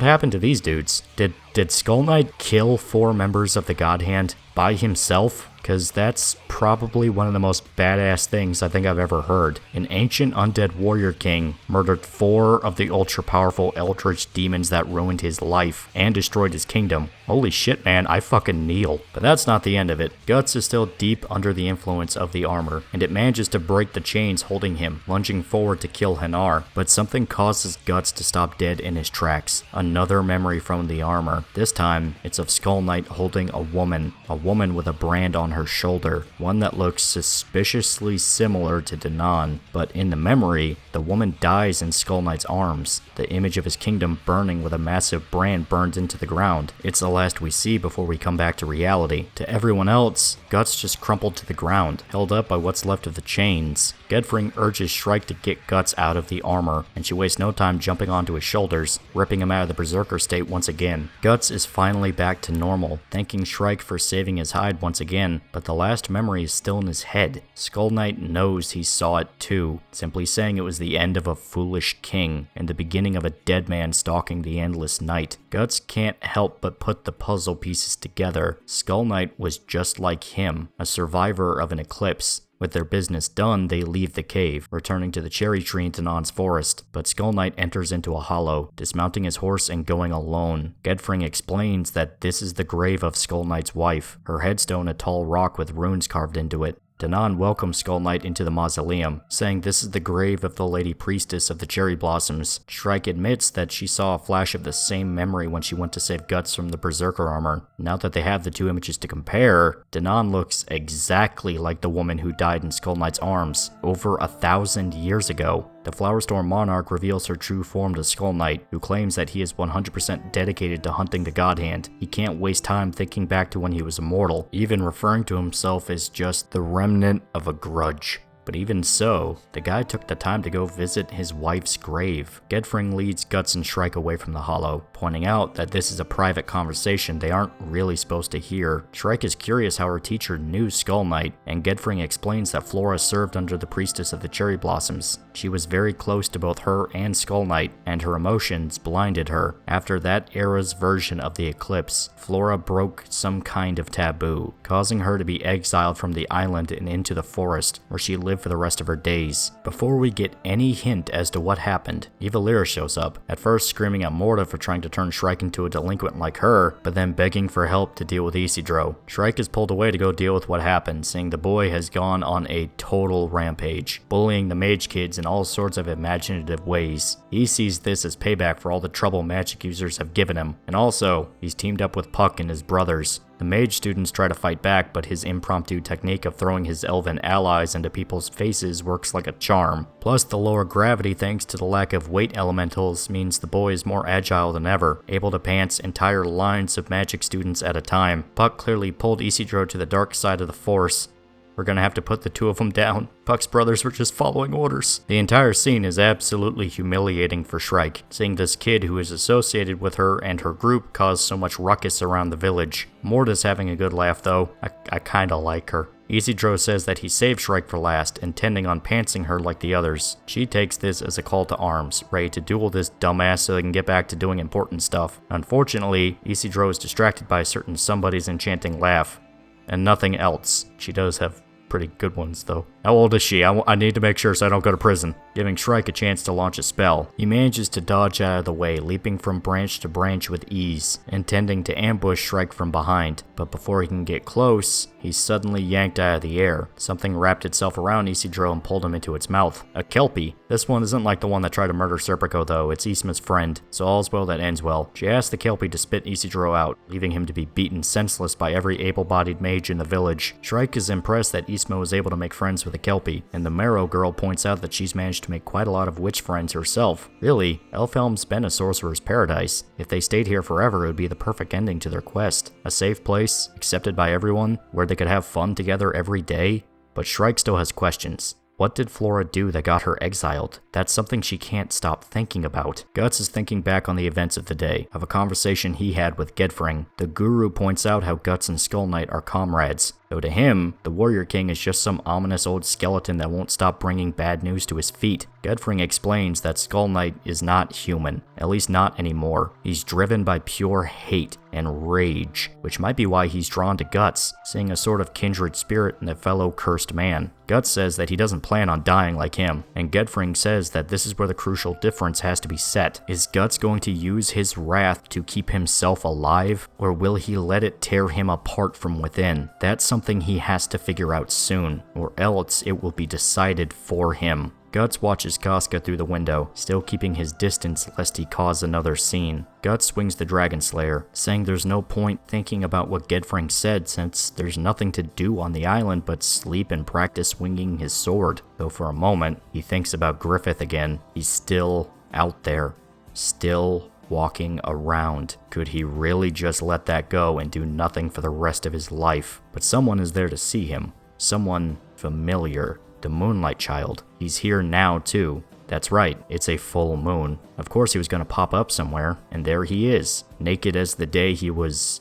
happened to these dudes? Did Skull Knight kill 4 members of the God Hand by himself? Because that's probably one of the most badass things I think I've ever heard. An ancient undead warrior king murdered 4 of the ultra-powerful eldritch demons that ruined his life and destroyed his kingdom. Holy shit, man, I fucking kneel. But that's not the end of it. Guts is still deep under the influence of the armor, and it manages to break the chains holding him, lunging forward to kill Hanar. But something causes Guts to stop dead in his tracks. Another memory from the armor. This time, it's of Skull Knight holding a woman with a brand on her shoulder, one that looks suspiciously similar to Danan, but in the memory, the woman dies in Skull Knight's arms, the image of his kingdom burning with a massive brand burned into the ground. It's the last we see before we come back to reality. To everyone else, Guts just crumpled to the ground, held up by what's left of the chains. Gedfring urges Shrike to get Guts out of the armor, and she wastes no time jumping onto his shoulders, ripping him out of the Berserker state once again. Guts is finally back to normal, thanking Shrike for saving his hide once again, but the last memory is still in his head. Skull Knight knows he saw it too, simply saying it was the end of a foolish king, and the beginning of a dead man stalking the endless night. Guts can't help but put the puzzle pieces together. Skull Knight was just like him, a survivor of an eclipse. With their business done, they leave the cave, returning to the cherry tree in Danan's forest, but Skull Knight enters into a hollow, dismounting his horse and going alone. Gedfring explains that this is the grave of Skull Knight's wife, her headstone a tall rock with runes carved into it. Danan welcomes Skull Knight into the mausoleum, saying this is the grave of the Lady Priestess of the Cherry Blossoms. Shrike admits that she saw a flash of the same memory when she went to save Guts from the Berserker armor. Now that they have the 2 images to compare, Danan looks exactly like the woman who died in Skull Knight's arms over 1,000 years ago. The Flowerstorm Monarch reveals her true form to Skull Knight, who claims that he is 100% dedicated to hunting the God Hand. He can't waste time thinking back to when he was immortal, even referring to himself as just the remnant of a grudge. But even so, the guy took the time to go visit his wife's grave. Gedfring leads Guts and Shrike away from the hollow, pointing out that this is a private conversation they aren't really supposed to hear. Shrike is curious how her teacher knew Skull Knight, and Gedfring explains that Flora served under the priestess of the cherry blossoms. She was very close to both her and Skull Knight, and her emotions blinded her. After that era's version of the eclipse, Flora broke some kind of taboo, causing her to be exiled from the island and into the forest, where she lived for the rest of her days. Before we get any hint as to what happened, Eva Lyra shows up, at first screaming at Morta for trying to turn Shrike into a delinquent like her, but then begging for help to deal with Isidro. Shrike is pulled away to go deal with what happened, saying the boy has gone on a total rampage, bullying the mage kids in all sorts of imaginative ways. He sees this as payback for all the trouble magic users have given him, and also, he's teamed up with Puck and his brothers. The mage students try to fight back, but his impromptu technique of throwing his elven allies into people's faces works like a charm. Plus, the lower gravity thanks to the lack of weight elementals means the boy is more agile than ever, able to pants entire lines of magic students at a time. Puck clearly pulled Isidro to the dark side of the Force. We're gonna have to put the two of them down. Puck's brothers were just following orders. The entire scene is absolutely humiliating for Shrike, seeing this kid who is associated with her and her group cause so much ruckus around the village. Morta's having a good laugh though. I kinda like her. Isidro says that he saved Shrike for last, intending on pantsing her like the others. She takes this as a call to arms, ready to duel this dumbass so they can get back to doing important stuff. Unfortunately, Isidro is distracted by a certain somebody's enchanting laugh. And nothing else. She does have pretty good ones, though. How old is she? I need to make sure so I don't go to prison. Giving Shrike a chance to launch a spell. He manages to dodge out of the way, leaping from branch to branch with ease, intending to ambush Shrike from behind. But before he can get close, he's suddenly yanked out of the air. Something wrapped itself around Isidro and pulled him into its mouth. A Kelpie. This one isn't like the one that tried to murder Serpico, though. It's Isma's friend, so all's well that ends well. She asks the Kelpie to spit Isidro out, leaving him to be beaten senseless by every able-bodied mage in the village. Shrike is impressed that Isma was able to make friends with a Kelpie, and the Marrow girl points out that she's managed to make quite a lot of witch friends herself. Really, Elfhelm's been a sorcerer's paradise. If they stayed here forever, it would be the perfect ending to their quest. A safe place, accepted by everyone, where they could have fun together every day. But Shrike still has questions. What did Flora do that got her exiled? That's something she can't stop thinking about. Guts is thinking back on the events of the day, of a conversation he had with Gedfring. The Guru points out how Guts and Skull Knight are comrades, though to him, the Warrior King is just some ominous old skeleton that won't stop bringing bad news to his feet. Gedfring explains that Skull Knight is not human, at least not anymore. He's driven by pure hate and rage, which might be why he's drawn to Guts, seeing a sort of kindred spirit in the fellow cursed man. Guts says that he doesn't plan on dying like him, and Gedfring says that this is where the crucial difference has to be set. Is Guts going to use his wrath to keep himself alive, or will he let it tear him apart from within? That's something he has to figure out soon, or else it will be decided for him. Guts watches Casca through the window, still keeping his distance lest he cause another scene. Guts swings the Dragon Slayer, saying there's no point thinking about what Gedfring said since there's nothing to do on the island but sleep and practice swinging his sword. Though for a moment, he thinks about Griffith again. He's still out there, still walking around. Could he really just let that go and do nothing for the rest of his life? But someone is there to see him. Someone familiar. The Moonlight Child. He's here now, too. That's right, it's a full moon. Of course he was going to pop up somewhere, and there he is, naked as the day he was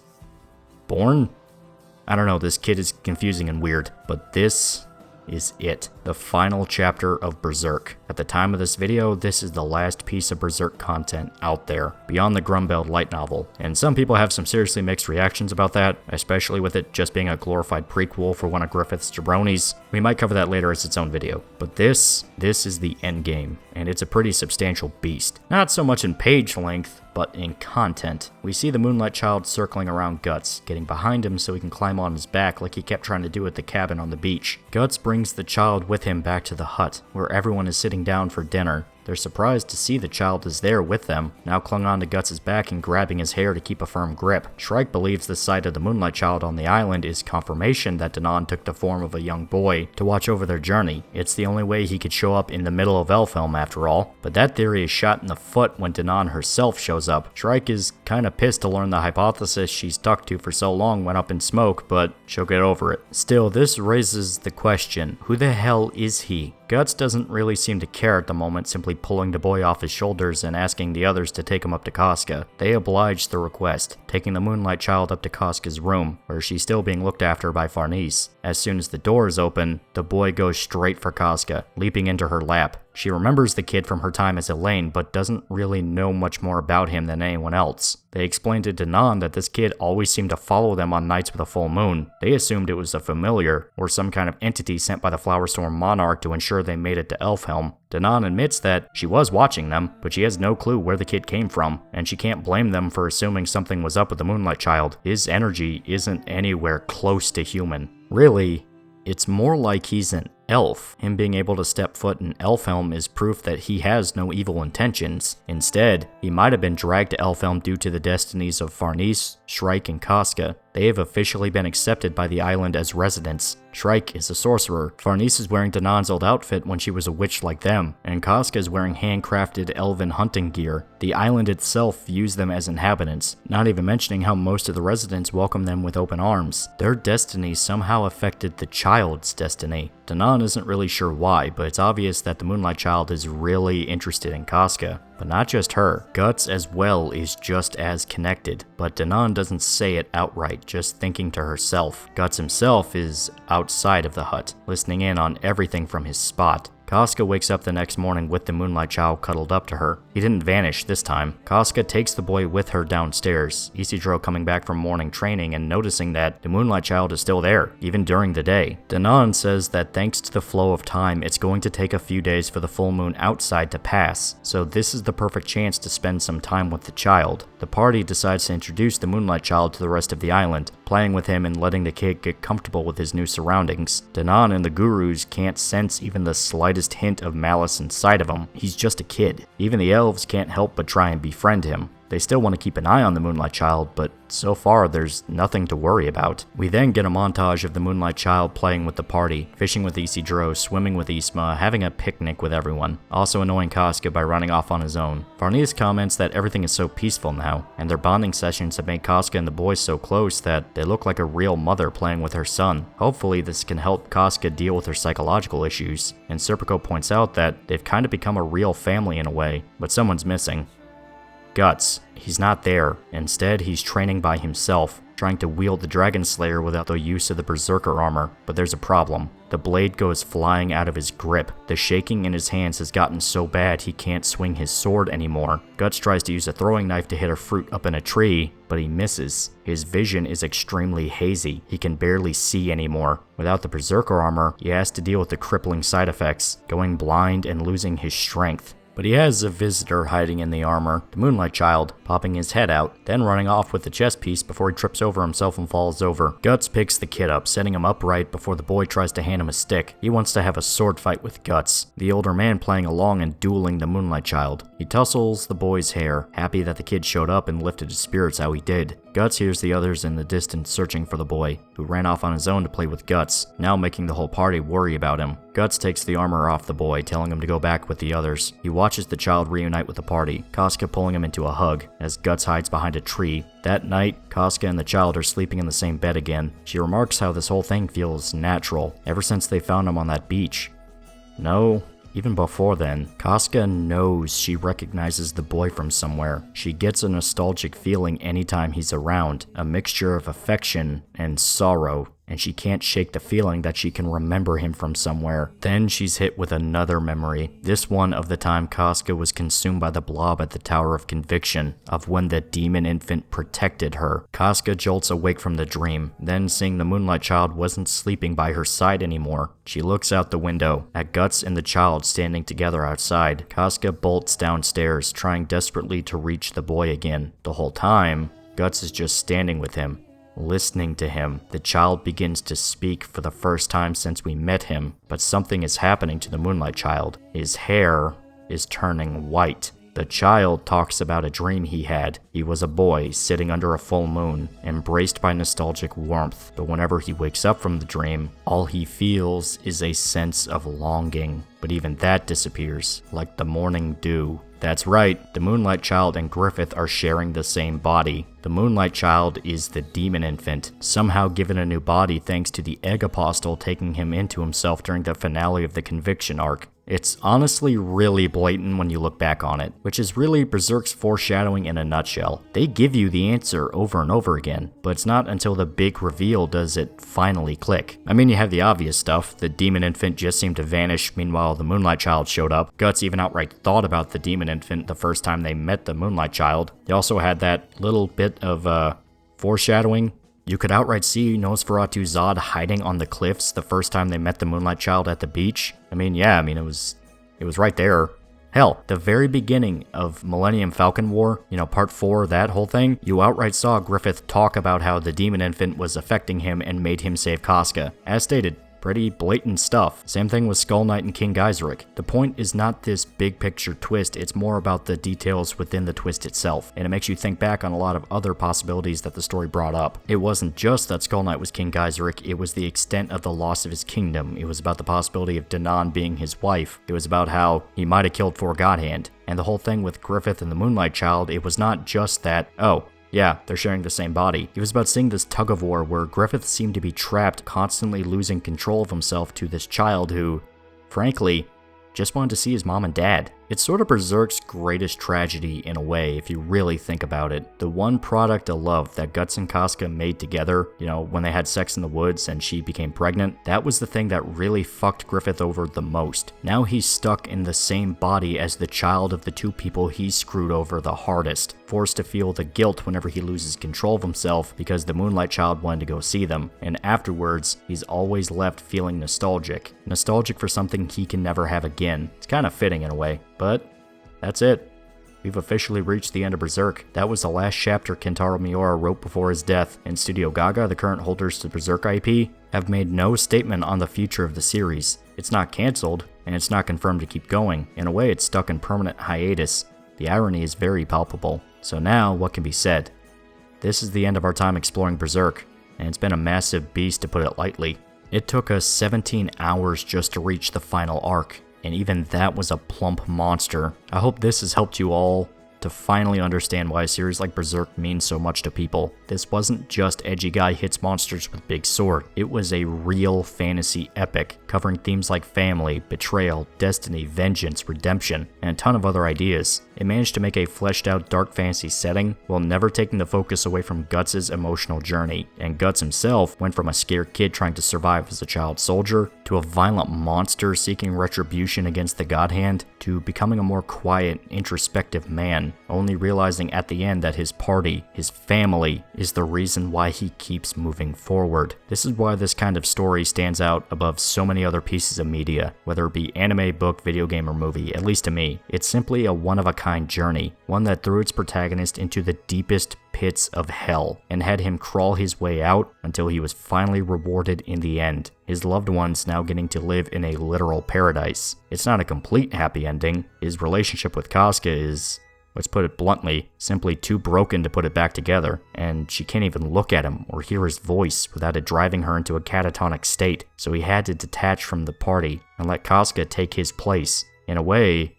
born? I don't know, this kid is confusing and weird, but this is it. The final chapter of Berserk. At the time of this video, this is the last piece of Berserk content out there, beyond the Grumbeld light novel. And some people have some seriously mixed reactions about that, especially with it just being a glorified prequel for one of Griffith's jabronis. We might cover that later as its own video. But this is the endgame, and it's a pretty substantial beast. Not so much in page length, but in content. We see the Moonlight Child circling around Guts, getting behind him so he can climb on his back like he kept trying to do at the cabin on the beach. Guts brings the child with him back to the hut, where everyone is sitting down for dinner. They're surprised to see the child is there with them, now clung on to Guts' back and grabbing his hair to keep a firm grip. Shrike believes the sight of the Moonlight Child on the island is confirmation that Danan took the form of a young boy to watch over their journey. It's the only way he could show up in the middle of Elfhelm after all, but that theory is shot in the foot when Danan herself shows up. Shrike is kinda pissed to learn the hypothesis she's stuck to for so long went up in smoke, but she'll get over it. Still, this raises the question, who the hell is he? Guts doesn't really seem to care at the moment, simply pulling the boy off his shoulders and asking the others to take him up to Casca. They oblige the request, taking the Moonlight Child up to Casca's room, where she's still being looked after by Farnese. As soon as the door is open, the boy goes straight for Casca, leaping into her lap. She remembers the kid from her time as Elaine, but doesn't really know much more about him than anyone else. They explained to Danan that this kid always seemed to follow them on nights with a full moon. They assumed it was a familiar, or some kind of entity sent by the Flowerstorm Monarch to ensure they made it to Elfhelm. Danan admits that she was watching them, but she has no clue where the kid came from, and she can't blame them for assuming something was up with the Moonlight Child. His energy isn't anywhere close to human. Really, it's more like he's an elf. Him being able to step foot in Elfhelm is proof that he has no evil intentions. Instead, he might have been dragged to Elfhelm due to the destinies of Farnese, Shrike, and Casca. They have officially been accepted by the island as residents. Shrike is a sorcerer, Farnese is wearing Danan's old outfit when she was a witch like them, and Casca is wearing handcrafted elven hunting gear. The island itself views them as inhabitants, not even mentioning how most of the residents welcome them with open arms. Their destiny somehow affected the child's destiny. Danan isn't really sure why, but it's obvious that the Moonlight Child is really interested in Casca. But not just her, Guts as well is just as connected, but Danan doesn't say it outright, just thinking to herself. Guts himself is outside of the hut, listening in on everything from his spot. Casca wakes up the next morning with the Moonlight Child cuddled up to her. He didn't vanish this time. Casca takes the boy with her downstairs, Isidro coming back from morning training and noticing that the Moonlight Child is still there, even during the day. Danan says that thanks to the flow of time, it's going to take a few days for the full moon outside to pass, so this is the perfect chance to spend some time with the child. The party decides to introduce the Moonlight Child to the rest of the island, playing with him and letting the kid get comfortable with his new surroundings. Danan and the gurus can't sense even the slightest hint of malice inside of him. He's just a kid. Even the elves can't help but try and befriend him. They still want to keep an eye on the Moonlight Child, but so far there's nothing to worry about. We then get a montage of the Moonlight Child playing with the party, fishing with Isidro, swimming with Isma, having a picnic with everyone, also annoying Casca by running off on his own. Farnese comments that everything is so peaceful now, and their bonding sessions have made Casca and the boys so close that they look like a real mother playing with her son. Hopefully this can help Casca deal with her psychological issues, and Serpico points out that they've kind of become a real family in a way, but someone's missing. Guts. He's not there. Instead, he's training by himself, trying to wield the Dragon Slayer without the use of the Berserker armor. But there's a problem. The blade goes flying out of his grip. The shaking in his hands has gotten so bad he can't swing his sword anymore. Guts tries to use a throwing knife to hit a fruit up in a tree, but he misses. His vision is extremely hazy. He can barely see anymore. Without the Berserker armor, he has to deal with the crippling side effects, going blind and losing his strength. But he has a visitor hiding in the armor, the Moonlight Child, popping his head out, then running off with the chest piece before he trips over himself and falls over. Guts picks the kid up, setting him upright before the boy tries to hand him a stick. He wants to have a sword fight with Guts, the older man playing along and dueling the Moonlight Child. He tussles the boy's hair, happy that the kid showed up and lifted his spirits how he did. Guts hears the others in the distance searching for the boy, who ran off on his own to play with Guts, now making the whole party worry about him. Guts takes the armor off the boy, telling him to go back with the others. He watches the child reunite with the party, Casca pulling him into a hug, as Guts hides behind a tree. That night, Casca and the child are sleeping in the same bed again. She remarks how this whole thing feels natural, ever since they found him on that beach. No, even before then, Casca knows she recognizes the boy from somewhere. She gets a nostalgic feeling anytime he's around, a mixture of affection and sorrow, and she can't shake the feeling that she can remember him from somewhere. Then she's hit with another memory, this one of the time Casca was consumed by the blob at the Tower of Conviction, of when the demon infant protected her. Casca jolts awake from the dream, then seeing the Moonlight Child wasn't sleeping by her side anymore. She looks out the window, at Guts and the child standing together outside. Casca bolts downstairs, trying desperately to reach the boy again. The whole time, Guts is just standing with him, listening to him. The child begins to speak for the first time since we met him, but something is happening to the Moonlight Child. His hair is turning white. The child talks about a dream he had. He was a boy sitting under a full moon, embraced by nostalgic warmth, but whenever he wakes up from the dream, all he feels is a sense of longing. But even that disappears, like the morning dew. That's right, the Moonlight Child and Griffith are sharing the same body. The Moonlight Child is the demon infant, somehow given a new body thanks to the Egg Apostle taking him into himself during the finale of the Conviction arc. It's honestly really blatant when you look back on it, which is really Berserk's foreshadowing in a nutshell. They give you the answer over and over again, but it's not until the big reveal does it finally click. I mean, you have the obvious stuff. The demon infant just seemed to vanish, meanwhile the Moonlight Child showed up. Guts even outright thought about the demon infant the first time they met the Moonlight Child. They also had that little bit of foreshadowing. You could outright see Nosferatu Zod hiding on the cliffs the first time they met the Moonlight Child at the beach. It was right there. Hell, the very beginning of Millennium Falcon War, part 4, that whole thing, you outright saw Griffith talk about how the demon infant was affecting him and made him save Casca. As stated, pretty blatant stuff. Same thing with Skull Knight and King Geyserich. The point is not this big picture twist, it's more about the details within the twist itself, and it makes you think back on a lot of other possibilities that the story brought up. It wasn't just that Skull Knight was King Geyserich, it was the extent of the loss of his kingdom. It was about the possibility of Danan being his wife. It was about how he might have killed For Godhand. And the whole thing with Griffith and the Moonlight Child, it was not just that, oh, yeah, they're sharing the same body. It was about seeing this tug of war where Griffith seemed to be trapped, constantly losing control of himself to this child who, frankly, just wanted to see his mom and dad. It's sort of Berserk's greatest tragedy in a way, if you really think about it. The one product of love that Guts and Casca made together, when they had sex in the woods and she became pregnant, that was the thing that really fucked Griffith over the most. Now he's stuck in the same body as the child of the two people he screwed over the hardest, forced to feel the guilt whenever he loses control of himself because the Moonlight Child wanted to go see them, and afterwards, he's always left feeling nostalgic. Nostalgic for something he can never have again. It's kind of fitting in a way. But that's it. We've officially reached the end of Berserk. That was the last chapter Kentaro Miura wrote before his death, and Studio Gaga, the current holders to Berserk IP, have made no statement on the future of the series. It's not cancelled, and it's not confirmed to keep going. In a way, it's stuck in permanent hiatus. The irony is very palpable. So now, what can be said? This is the end of our time exploring Berserk, and it's been a massive beast to put it lightly. It took us 17 hours just to reach the final arc, and even that was a plump monster. I hope this has helped you all to finally understand why a series like Berserk means so much to people. This wasn't just edgy guy hits monsters with big sword. It was a real fantasy epic, covering themes like family, betrayal, destiny, vengeance, redemption, and a ton of other ideas. It managed to make a fleshed out dark fantasy setting while never taking the focus away from Guts' emotional journey. And Guts himself went from a scared kid trying to survive as a child soldier, to a violent monster seeking retribution against the God Hand, to becoming a more quiet, introspective man, only realizing at the end that his party, his family, is the reason why he keeps moving forward. This is why this kind of story stands out above so many other pieces of media, whether it be anime, book, video game, or movie, at least to me. It's simply a one-of-a-kind journey, one that threw its protagonist into the deepest pits of hell, and had him crawl his way out until he was finally rewarded in the end, his loved ones now getting to live in a literal paradise. It's not a complete happy ending. His relationship with Casca is, let's put it bluntly, simply too broken to put it back together, and she can't even look at him or hear his voice without it driving her into a catatonic state, so he had to detach from the party and let Casca take his place. In a way,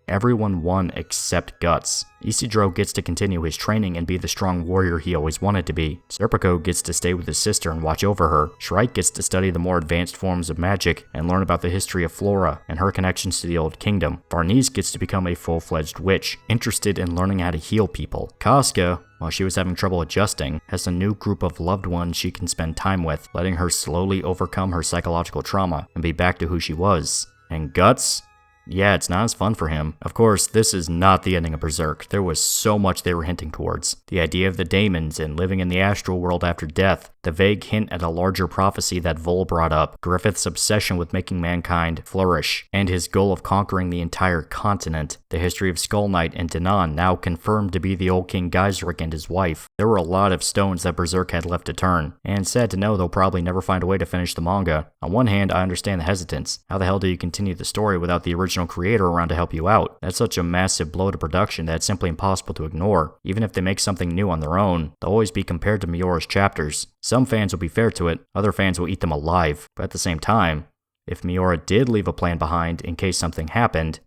everyone won except Guts. Isidro gets to continue his training and be the strong warrior he always wanted to be. Serpico gets to stay with his sister and watch over her. Shrike gets to study the more advanced forms of magic and learn about the history of Flora and her connections to the Old Kingdom. Varnice gets to become a full-fledged witch, interested in learning how to heal people. Casca, while she was having trouble adjusting, has a new group of loved ones she can spend time with, letting her slowly overcome her psychological trauma and be back to who she was. And Guts? Yeah, it's not as fun for him. Of course, this is not the ending of Berserk. There was so much they were hinting towards. The idea of the daemons and living in the astral world after death, the vague hint at a larger prophecy that Vol brought up, Griffith's obsession with making mankind flourish, and his goal of conquering the entire continent, the history of Skull Knight and Danan, now confirmed to be the old King Geyserich and his wife. There were a lot of stones that Berserk had left to turn, and sad to know they'll probably never find a way to finish the manga. On one hand, I understand the hesitance. How the hell do you continue the story without the original original creator around to help you out. That's such a massive blow to production that it's simply impossible to ignore. Even if they make something new on their own, they'll always be compared to Miora's chapters. Some fans will be fair to it, other fans will eat them alive. But at the same time, if Miura did leave a plan behind in case something happened,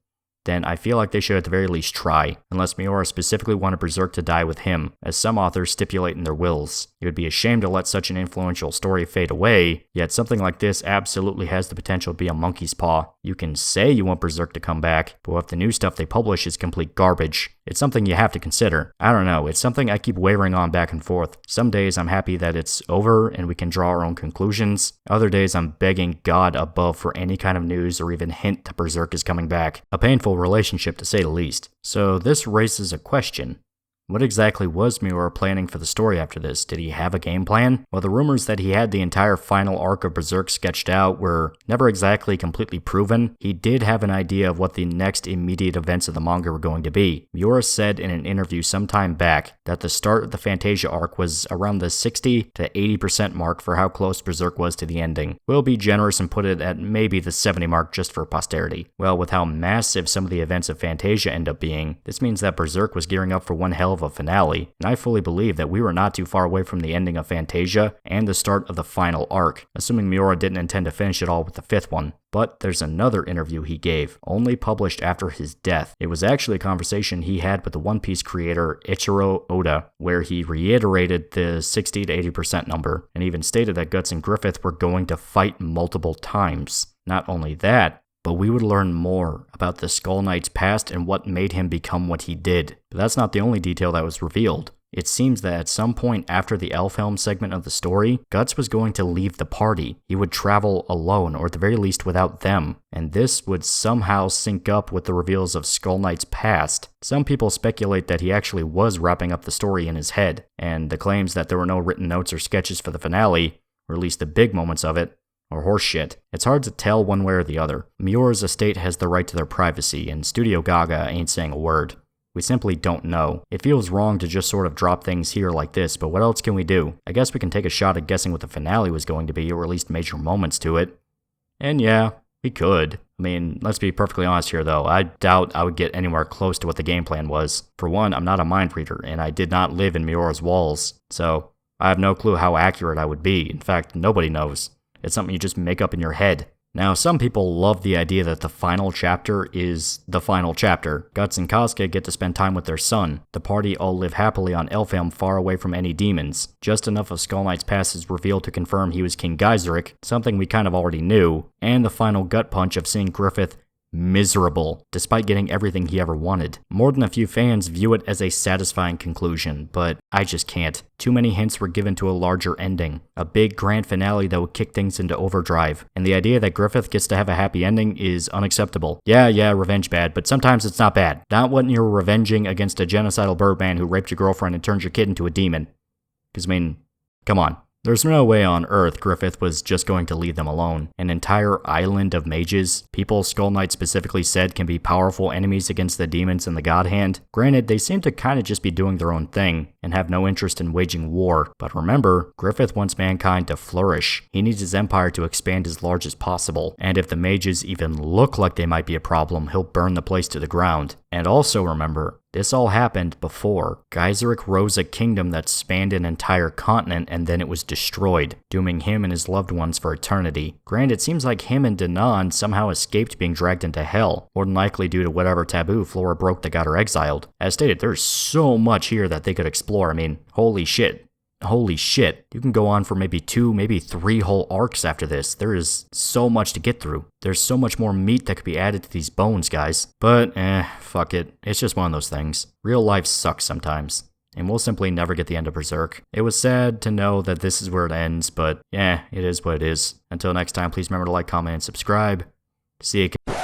then I feel like they should at the very least try, unless Miura specifically wanted Berserk to die with him, as some authors stipulate in their wills. It would be a shame to let such an influential story fade away, yet something like this absolutely has the potential to be a monkey's paw. You can say you want Berserk to come back, but if the new stuff they publish is complete garbage, it's something you have to consider. I don't know, it's something I keep wavering on back and forth. Some days I'm happy that it's over and we can draw our own conclusions. Other days I'm begging God above for any kind of news or even hint that Berserk is coming back. A painful relationship to say the least. So this raises a question. What exactly was Miura planning for the story after this? Did he have a game plan? Well, the rumors that he had the entire final arc of Berserk sketched out were never exactly completely proven. He did have an idea of what the next immediate events of the manga were going to be. Miura said in an interview some time back that the start of the Fantasia arc was around the 60 to 80% mark for how close Berserk was to the ending. We'll be generous and put it at maybe the 70 mark just for posterity. Well, with how massive some of the events of Fantasia end up being, this means that Berserk was gearing up for one hell of a finale, and I fully believe that we were not too far away from the ending of Fantasia and the start of the final arc, assuming Miura didn't intend to finish it all with the fifth one. But there's another interview he gave, only published after his death. It was actually a conversation he had with the One Piece creator Ichiro Oda, where he reiterated the 60 to 80% number, and even stated that Guts and Griffith were going to fight multiple times. Not only that, but we would learn more about the Skull Knight's past and what made him become what he did. But that's not the only detail that was revealed. It seems that at some point after the Elfhelm segment of the story, Guts was going to leave the party. He would travel alone, or at the very least without them, and this would somehow sync up with the reveals of Skull Knight's past. Some people speculate that he actually was wrapping up the story in his head, and the claims that there were no written notes or sketches for the finale, or at least the big moments of it, or horseshit. It's hard to tell one way or the other. Miura's estate has the right to their privacy, and Studio Gaga ain't saying a word. We simply don't know. It feels wrong to just sort of drop things here like this, but what else can we do? I guess we can take a shot at guessing what the finale was going to be, or at least major moments to it. And yeah, we could. I mean, let's be perfectly honest here though, I doubt I would get anywhere close to what the game plan was. For one, I'm not a mind reader, and I did not live in Miura's walls, so I have no clue how accurate I would be. In fact, nobody knows. It's something you just make up in your head. Now, some people love the idea that the final chapter is the final chapter. Guts and Casca get to spend time with their son. The party all live happily on Elfhelm, far away from any demons. Just enough of Skull Knight's past is revealed to confirm he was King Geyserich, something we kind of already knew, and the final gut punch of seeing Griffith miserable, despite getting everything he ever wanted. More than a few fans view it as a satisfying conclusion, but I just can't. Too many hints were given to a larger ending, a big grand finale that would kick things into overdrive, and the idea that Griffith gets to have a happy ending is unacceptable. Yeah, revenge bad, but sometimes it's not bad. Not when you're revenging against a genocidal birdman who raped your girlfriend and turned your kid into a demon. Because, I mean, come on. There's no way on Earth Griffith was just going to leave them alone. An entire island of mages, people Skull Knight specifically said can be powerful enemies against the demons and the God Hand. Granted, they seem to kind of just be doing their own thing and have no interest in waging war. But remember, Griffith wants mankind to flourish. He needs his empire to expand as large as possible. And if the mages even look like they might be a problem, he'll burn the place to the ground. And also remember, this all happened before. Geyserich rose a kingdom that spanned an entire continent and then it was destroyed, dooming him and his loved ones for eternity. Granted, it seems like him and Danan somehow escaped being dragged into hell, more than likely due to whatever taboo Flora broke that got her exiled. As stated, there's so much here that they could explore. I mean, holy shit. You can go on for maybe 2, maybe 3 whole arcs after this. There is so much to get through. There's so much more meat that could be added to these bones, guys. But, fuck it. It's just one of those things. Real life sucks sometimes. And we'll simply never get the end of Berserk. It was sad to know that this is where it ends, but yeah, it is what it is. Until next time, please remember to like, comment, and subscribe. See you.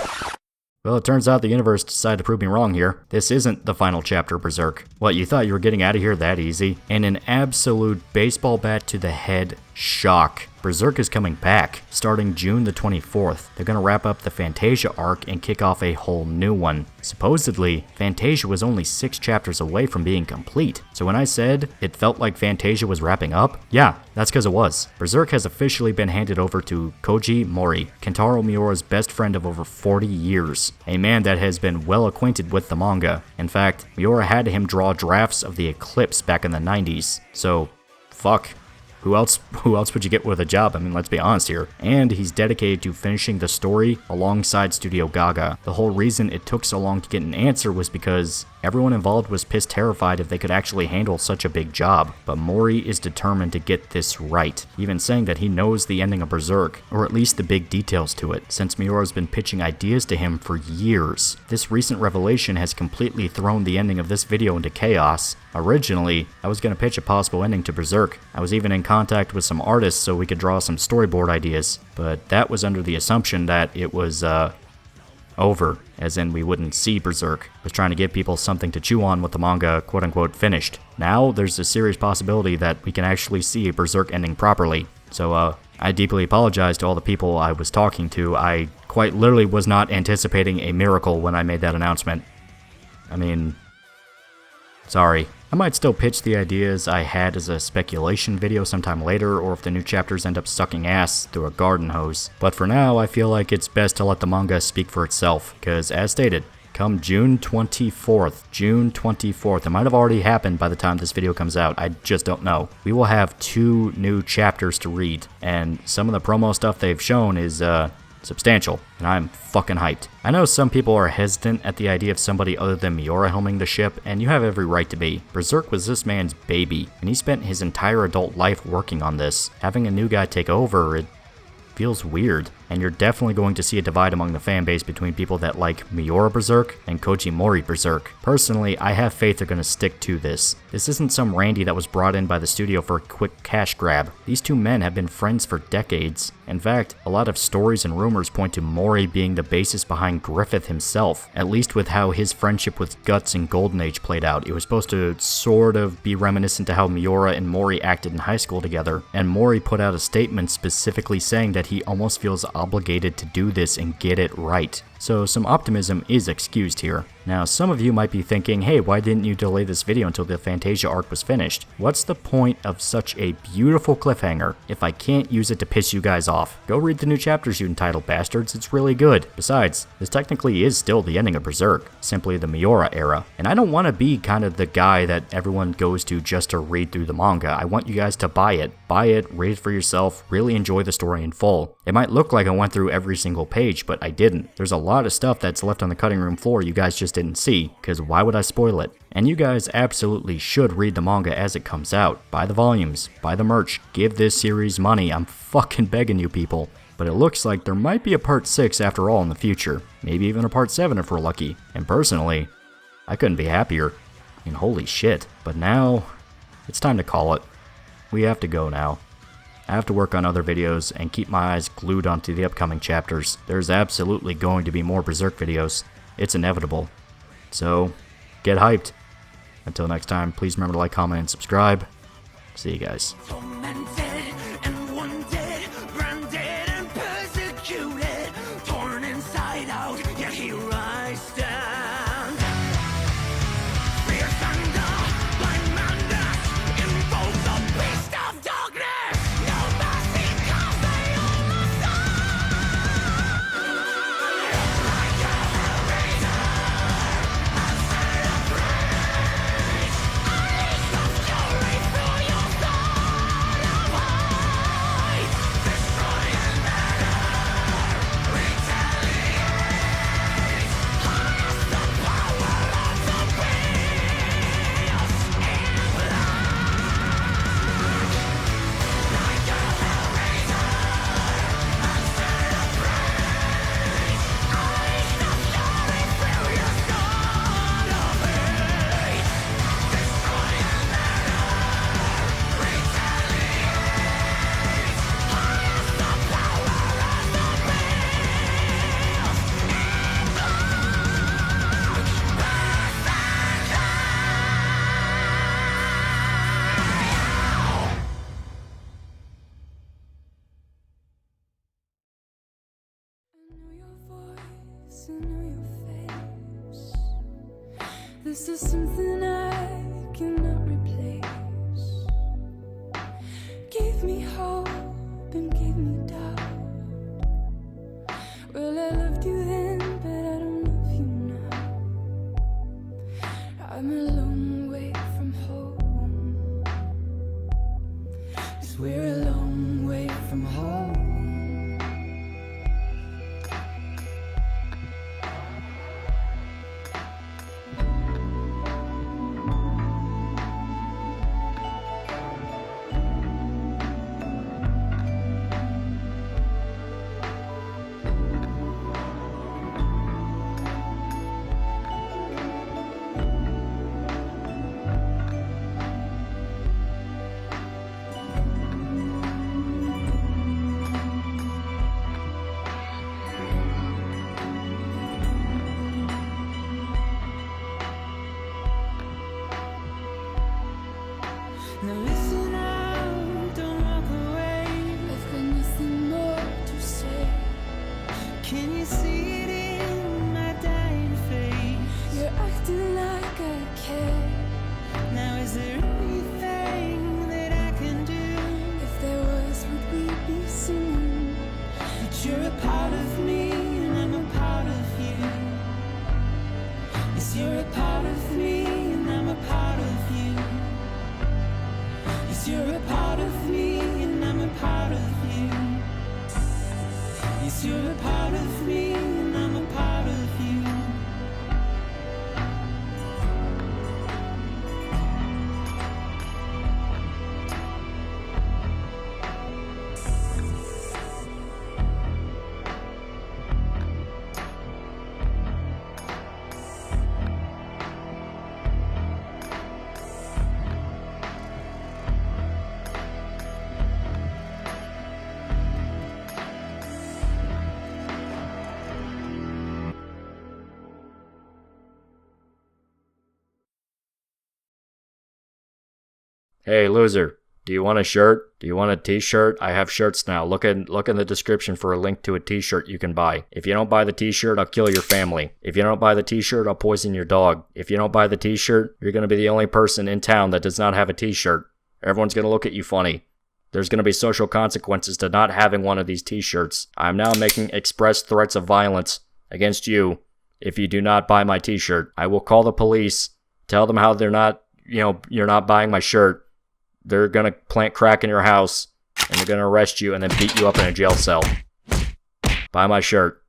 Well, it turns out the universe decided to prove me wrong here. This isn't the final chapter of Berserk. What, you thought you were getting out of here that easy? And an absolute baseball bat to the head shock Berserk is coming back, starting June the 24th. They're gonna wrap up the Fantasia arc and kick off a whole new one. Supposedly, Fantasia was only 6 chapters away from being complete. So when I said it felt like Fantasia was wrapping up, yeah, that's because it was. Berserk has officially been handed over to Koji Mori, Kentaro Miura's best friend of over 40 years, a man that has been well acquainted with the manga. In fact, Miura had him draw drafts of the Eclipse back in the 90s, so fuck. Who else would you get with a job? I mean, let's be honest here. And he's dedicated to finishing the story alongside Studio Gaga. The whole reason it took so long to get an answer was because everyone involved was pissed terrified if they could actually handle such a big job. But Mori is determined to get this right, even saying that he knows the ending of Berserk, or at least the big details to it, since Miura's been pitching ideas to him for years. This recent revelation has completely thrown the ending of this video into chaos. Originally, I was going to pitch a possible ending to Berserk. I was even in contact with some artists so we could draw some storyboard ideas, but that was under the assumption that it was, over, as in we wouldn't see Berserk. I was trying to give people something to chew on with the manga quote-unquote finished. Now, there's a serious possibility that we can actually see a Berserk ending properly. So, I deeply apologize to all the people I was talking to. I quite literally was not anticipating a miracle when I made that announcement. I mean, sorry. I might still pitch the ideas I had as a speculation video sometime later, or if the new chapters end up sucking ass through a garden hose. But for now, I feel like it's best to let the manga speak for itself, because as stated, come June 24th, it might have already happened by the time this video comes out, I just don't know. We will have 2 new chapters to read, and some of the promo stuff they've shown is, substantial, and I'm fucking hyped. I know some people are hesitant at the idea of somebody other than Miura helming the ship, and you have every right to be. Berserk was this man's baby, and he spent his entire adult life working on this. Having a new guy take over, it feels weird, and you're definitely going to see a divide among the fan base between people that like Miura Berserk and Koji Mori Berserk. Personally, I have faith they're going to stick to this. This isn't some Randy that was brought in by the studio for a quick cash grab. These two men have been friends for decades. In fact, a lot of stories and rumors point to Mori being the basis behind Griffith himself, at least with how his friendship with Guts in Golden Age played out. It was supposed to sort of be reminiscent to how Miura and Mori acted in high school together, and Mori put out a statement specifically saying that he almost feels obligated to do this and get it right. So some optimism is excused here. Now, some of you might be thinking, hey, why didn't you delay this video until the Fantasia arc was finished? What's the point of such a beautiful cliffhanger if I can't use it to piss you guys off? Go read the new chapters, you entitled bastards, it's really good. Besides, this technically is still the ending of Berserk, simply the Miura era. And I don't want to be kind of the guy that everyone goes to just to read through the manga. I want you guys to buy it. Buy it, read it for yourself, really enjoy the story in full. It might look like I went through every single page, but I didn't. There's a lot of stuff that's left on the cutting room floor you guys just didn't see, because why would I spoil it? And you guys absolutely should read the manga as it comes out. Buy the volumes, buy the merch, give this series money, I'm fucking begging you people. But it looks like there might be a part 6 after all in the future, maybe even a part 7 if we're lucky. And personally, I couldn't be happier. I mean, holy shit. But now, it's time to call it. We have to go now. I have to work on other videos and keep my eyes glued onto the upcoming chapters. There's absolutely going to be more Berserk videos. It's inevitable. So, get hyped. Until next time, please remember to like, comment, and subscribe. See you guys. This is something I cannot replace. Gave me hope and gave me doubt. Well, I loved you then, but I don't love you now. I'm a long way from home. 'Cause we're a long way from home. Now listen out, don't walk away. I've got nothing more to say. Can you see it in my dying face? You're acting like I care. Now is there anything that I can do? If there was, would we be singing? That you're a part of me and I'm a part of you. Yes, you're a part of me and I'm a part of you. Yes, you're a part of me and I'm a part of you. Yes, you're a part of me and I'm a part of you. Hey, loser. Do you want a shirt? Do you want a t-shirt? I have shirts now. Look in the description for a link to a t-shirt you can buy. If you don't buy the t-shirt, I'll kill your family. If you don't buy the t-shirt, I'll poison your dog. If you don't buy the t-shirt, you're going to be the only person in town that does not have a t-shirt. Everyone's going to look at you funny. There's going to be social consequences to not having one of these t-shirts. I'm now making express threats of violence against you if you do not buy my t-shirt. I will call the police, tell them how you're not buying my shirt. They're going to plant crack in your house, and they're going to arrest you and then beat you up in a jail cell. Buy my shirt.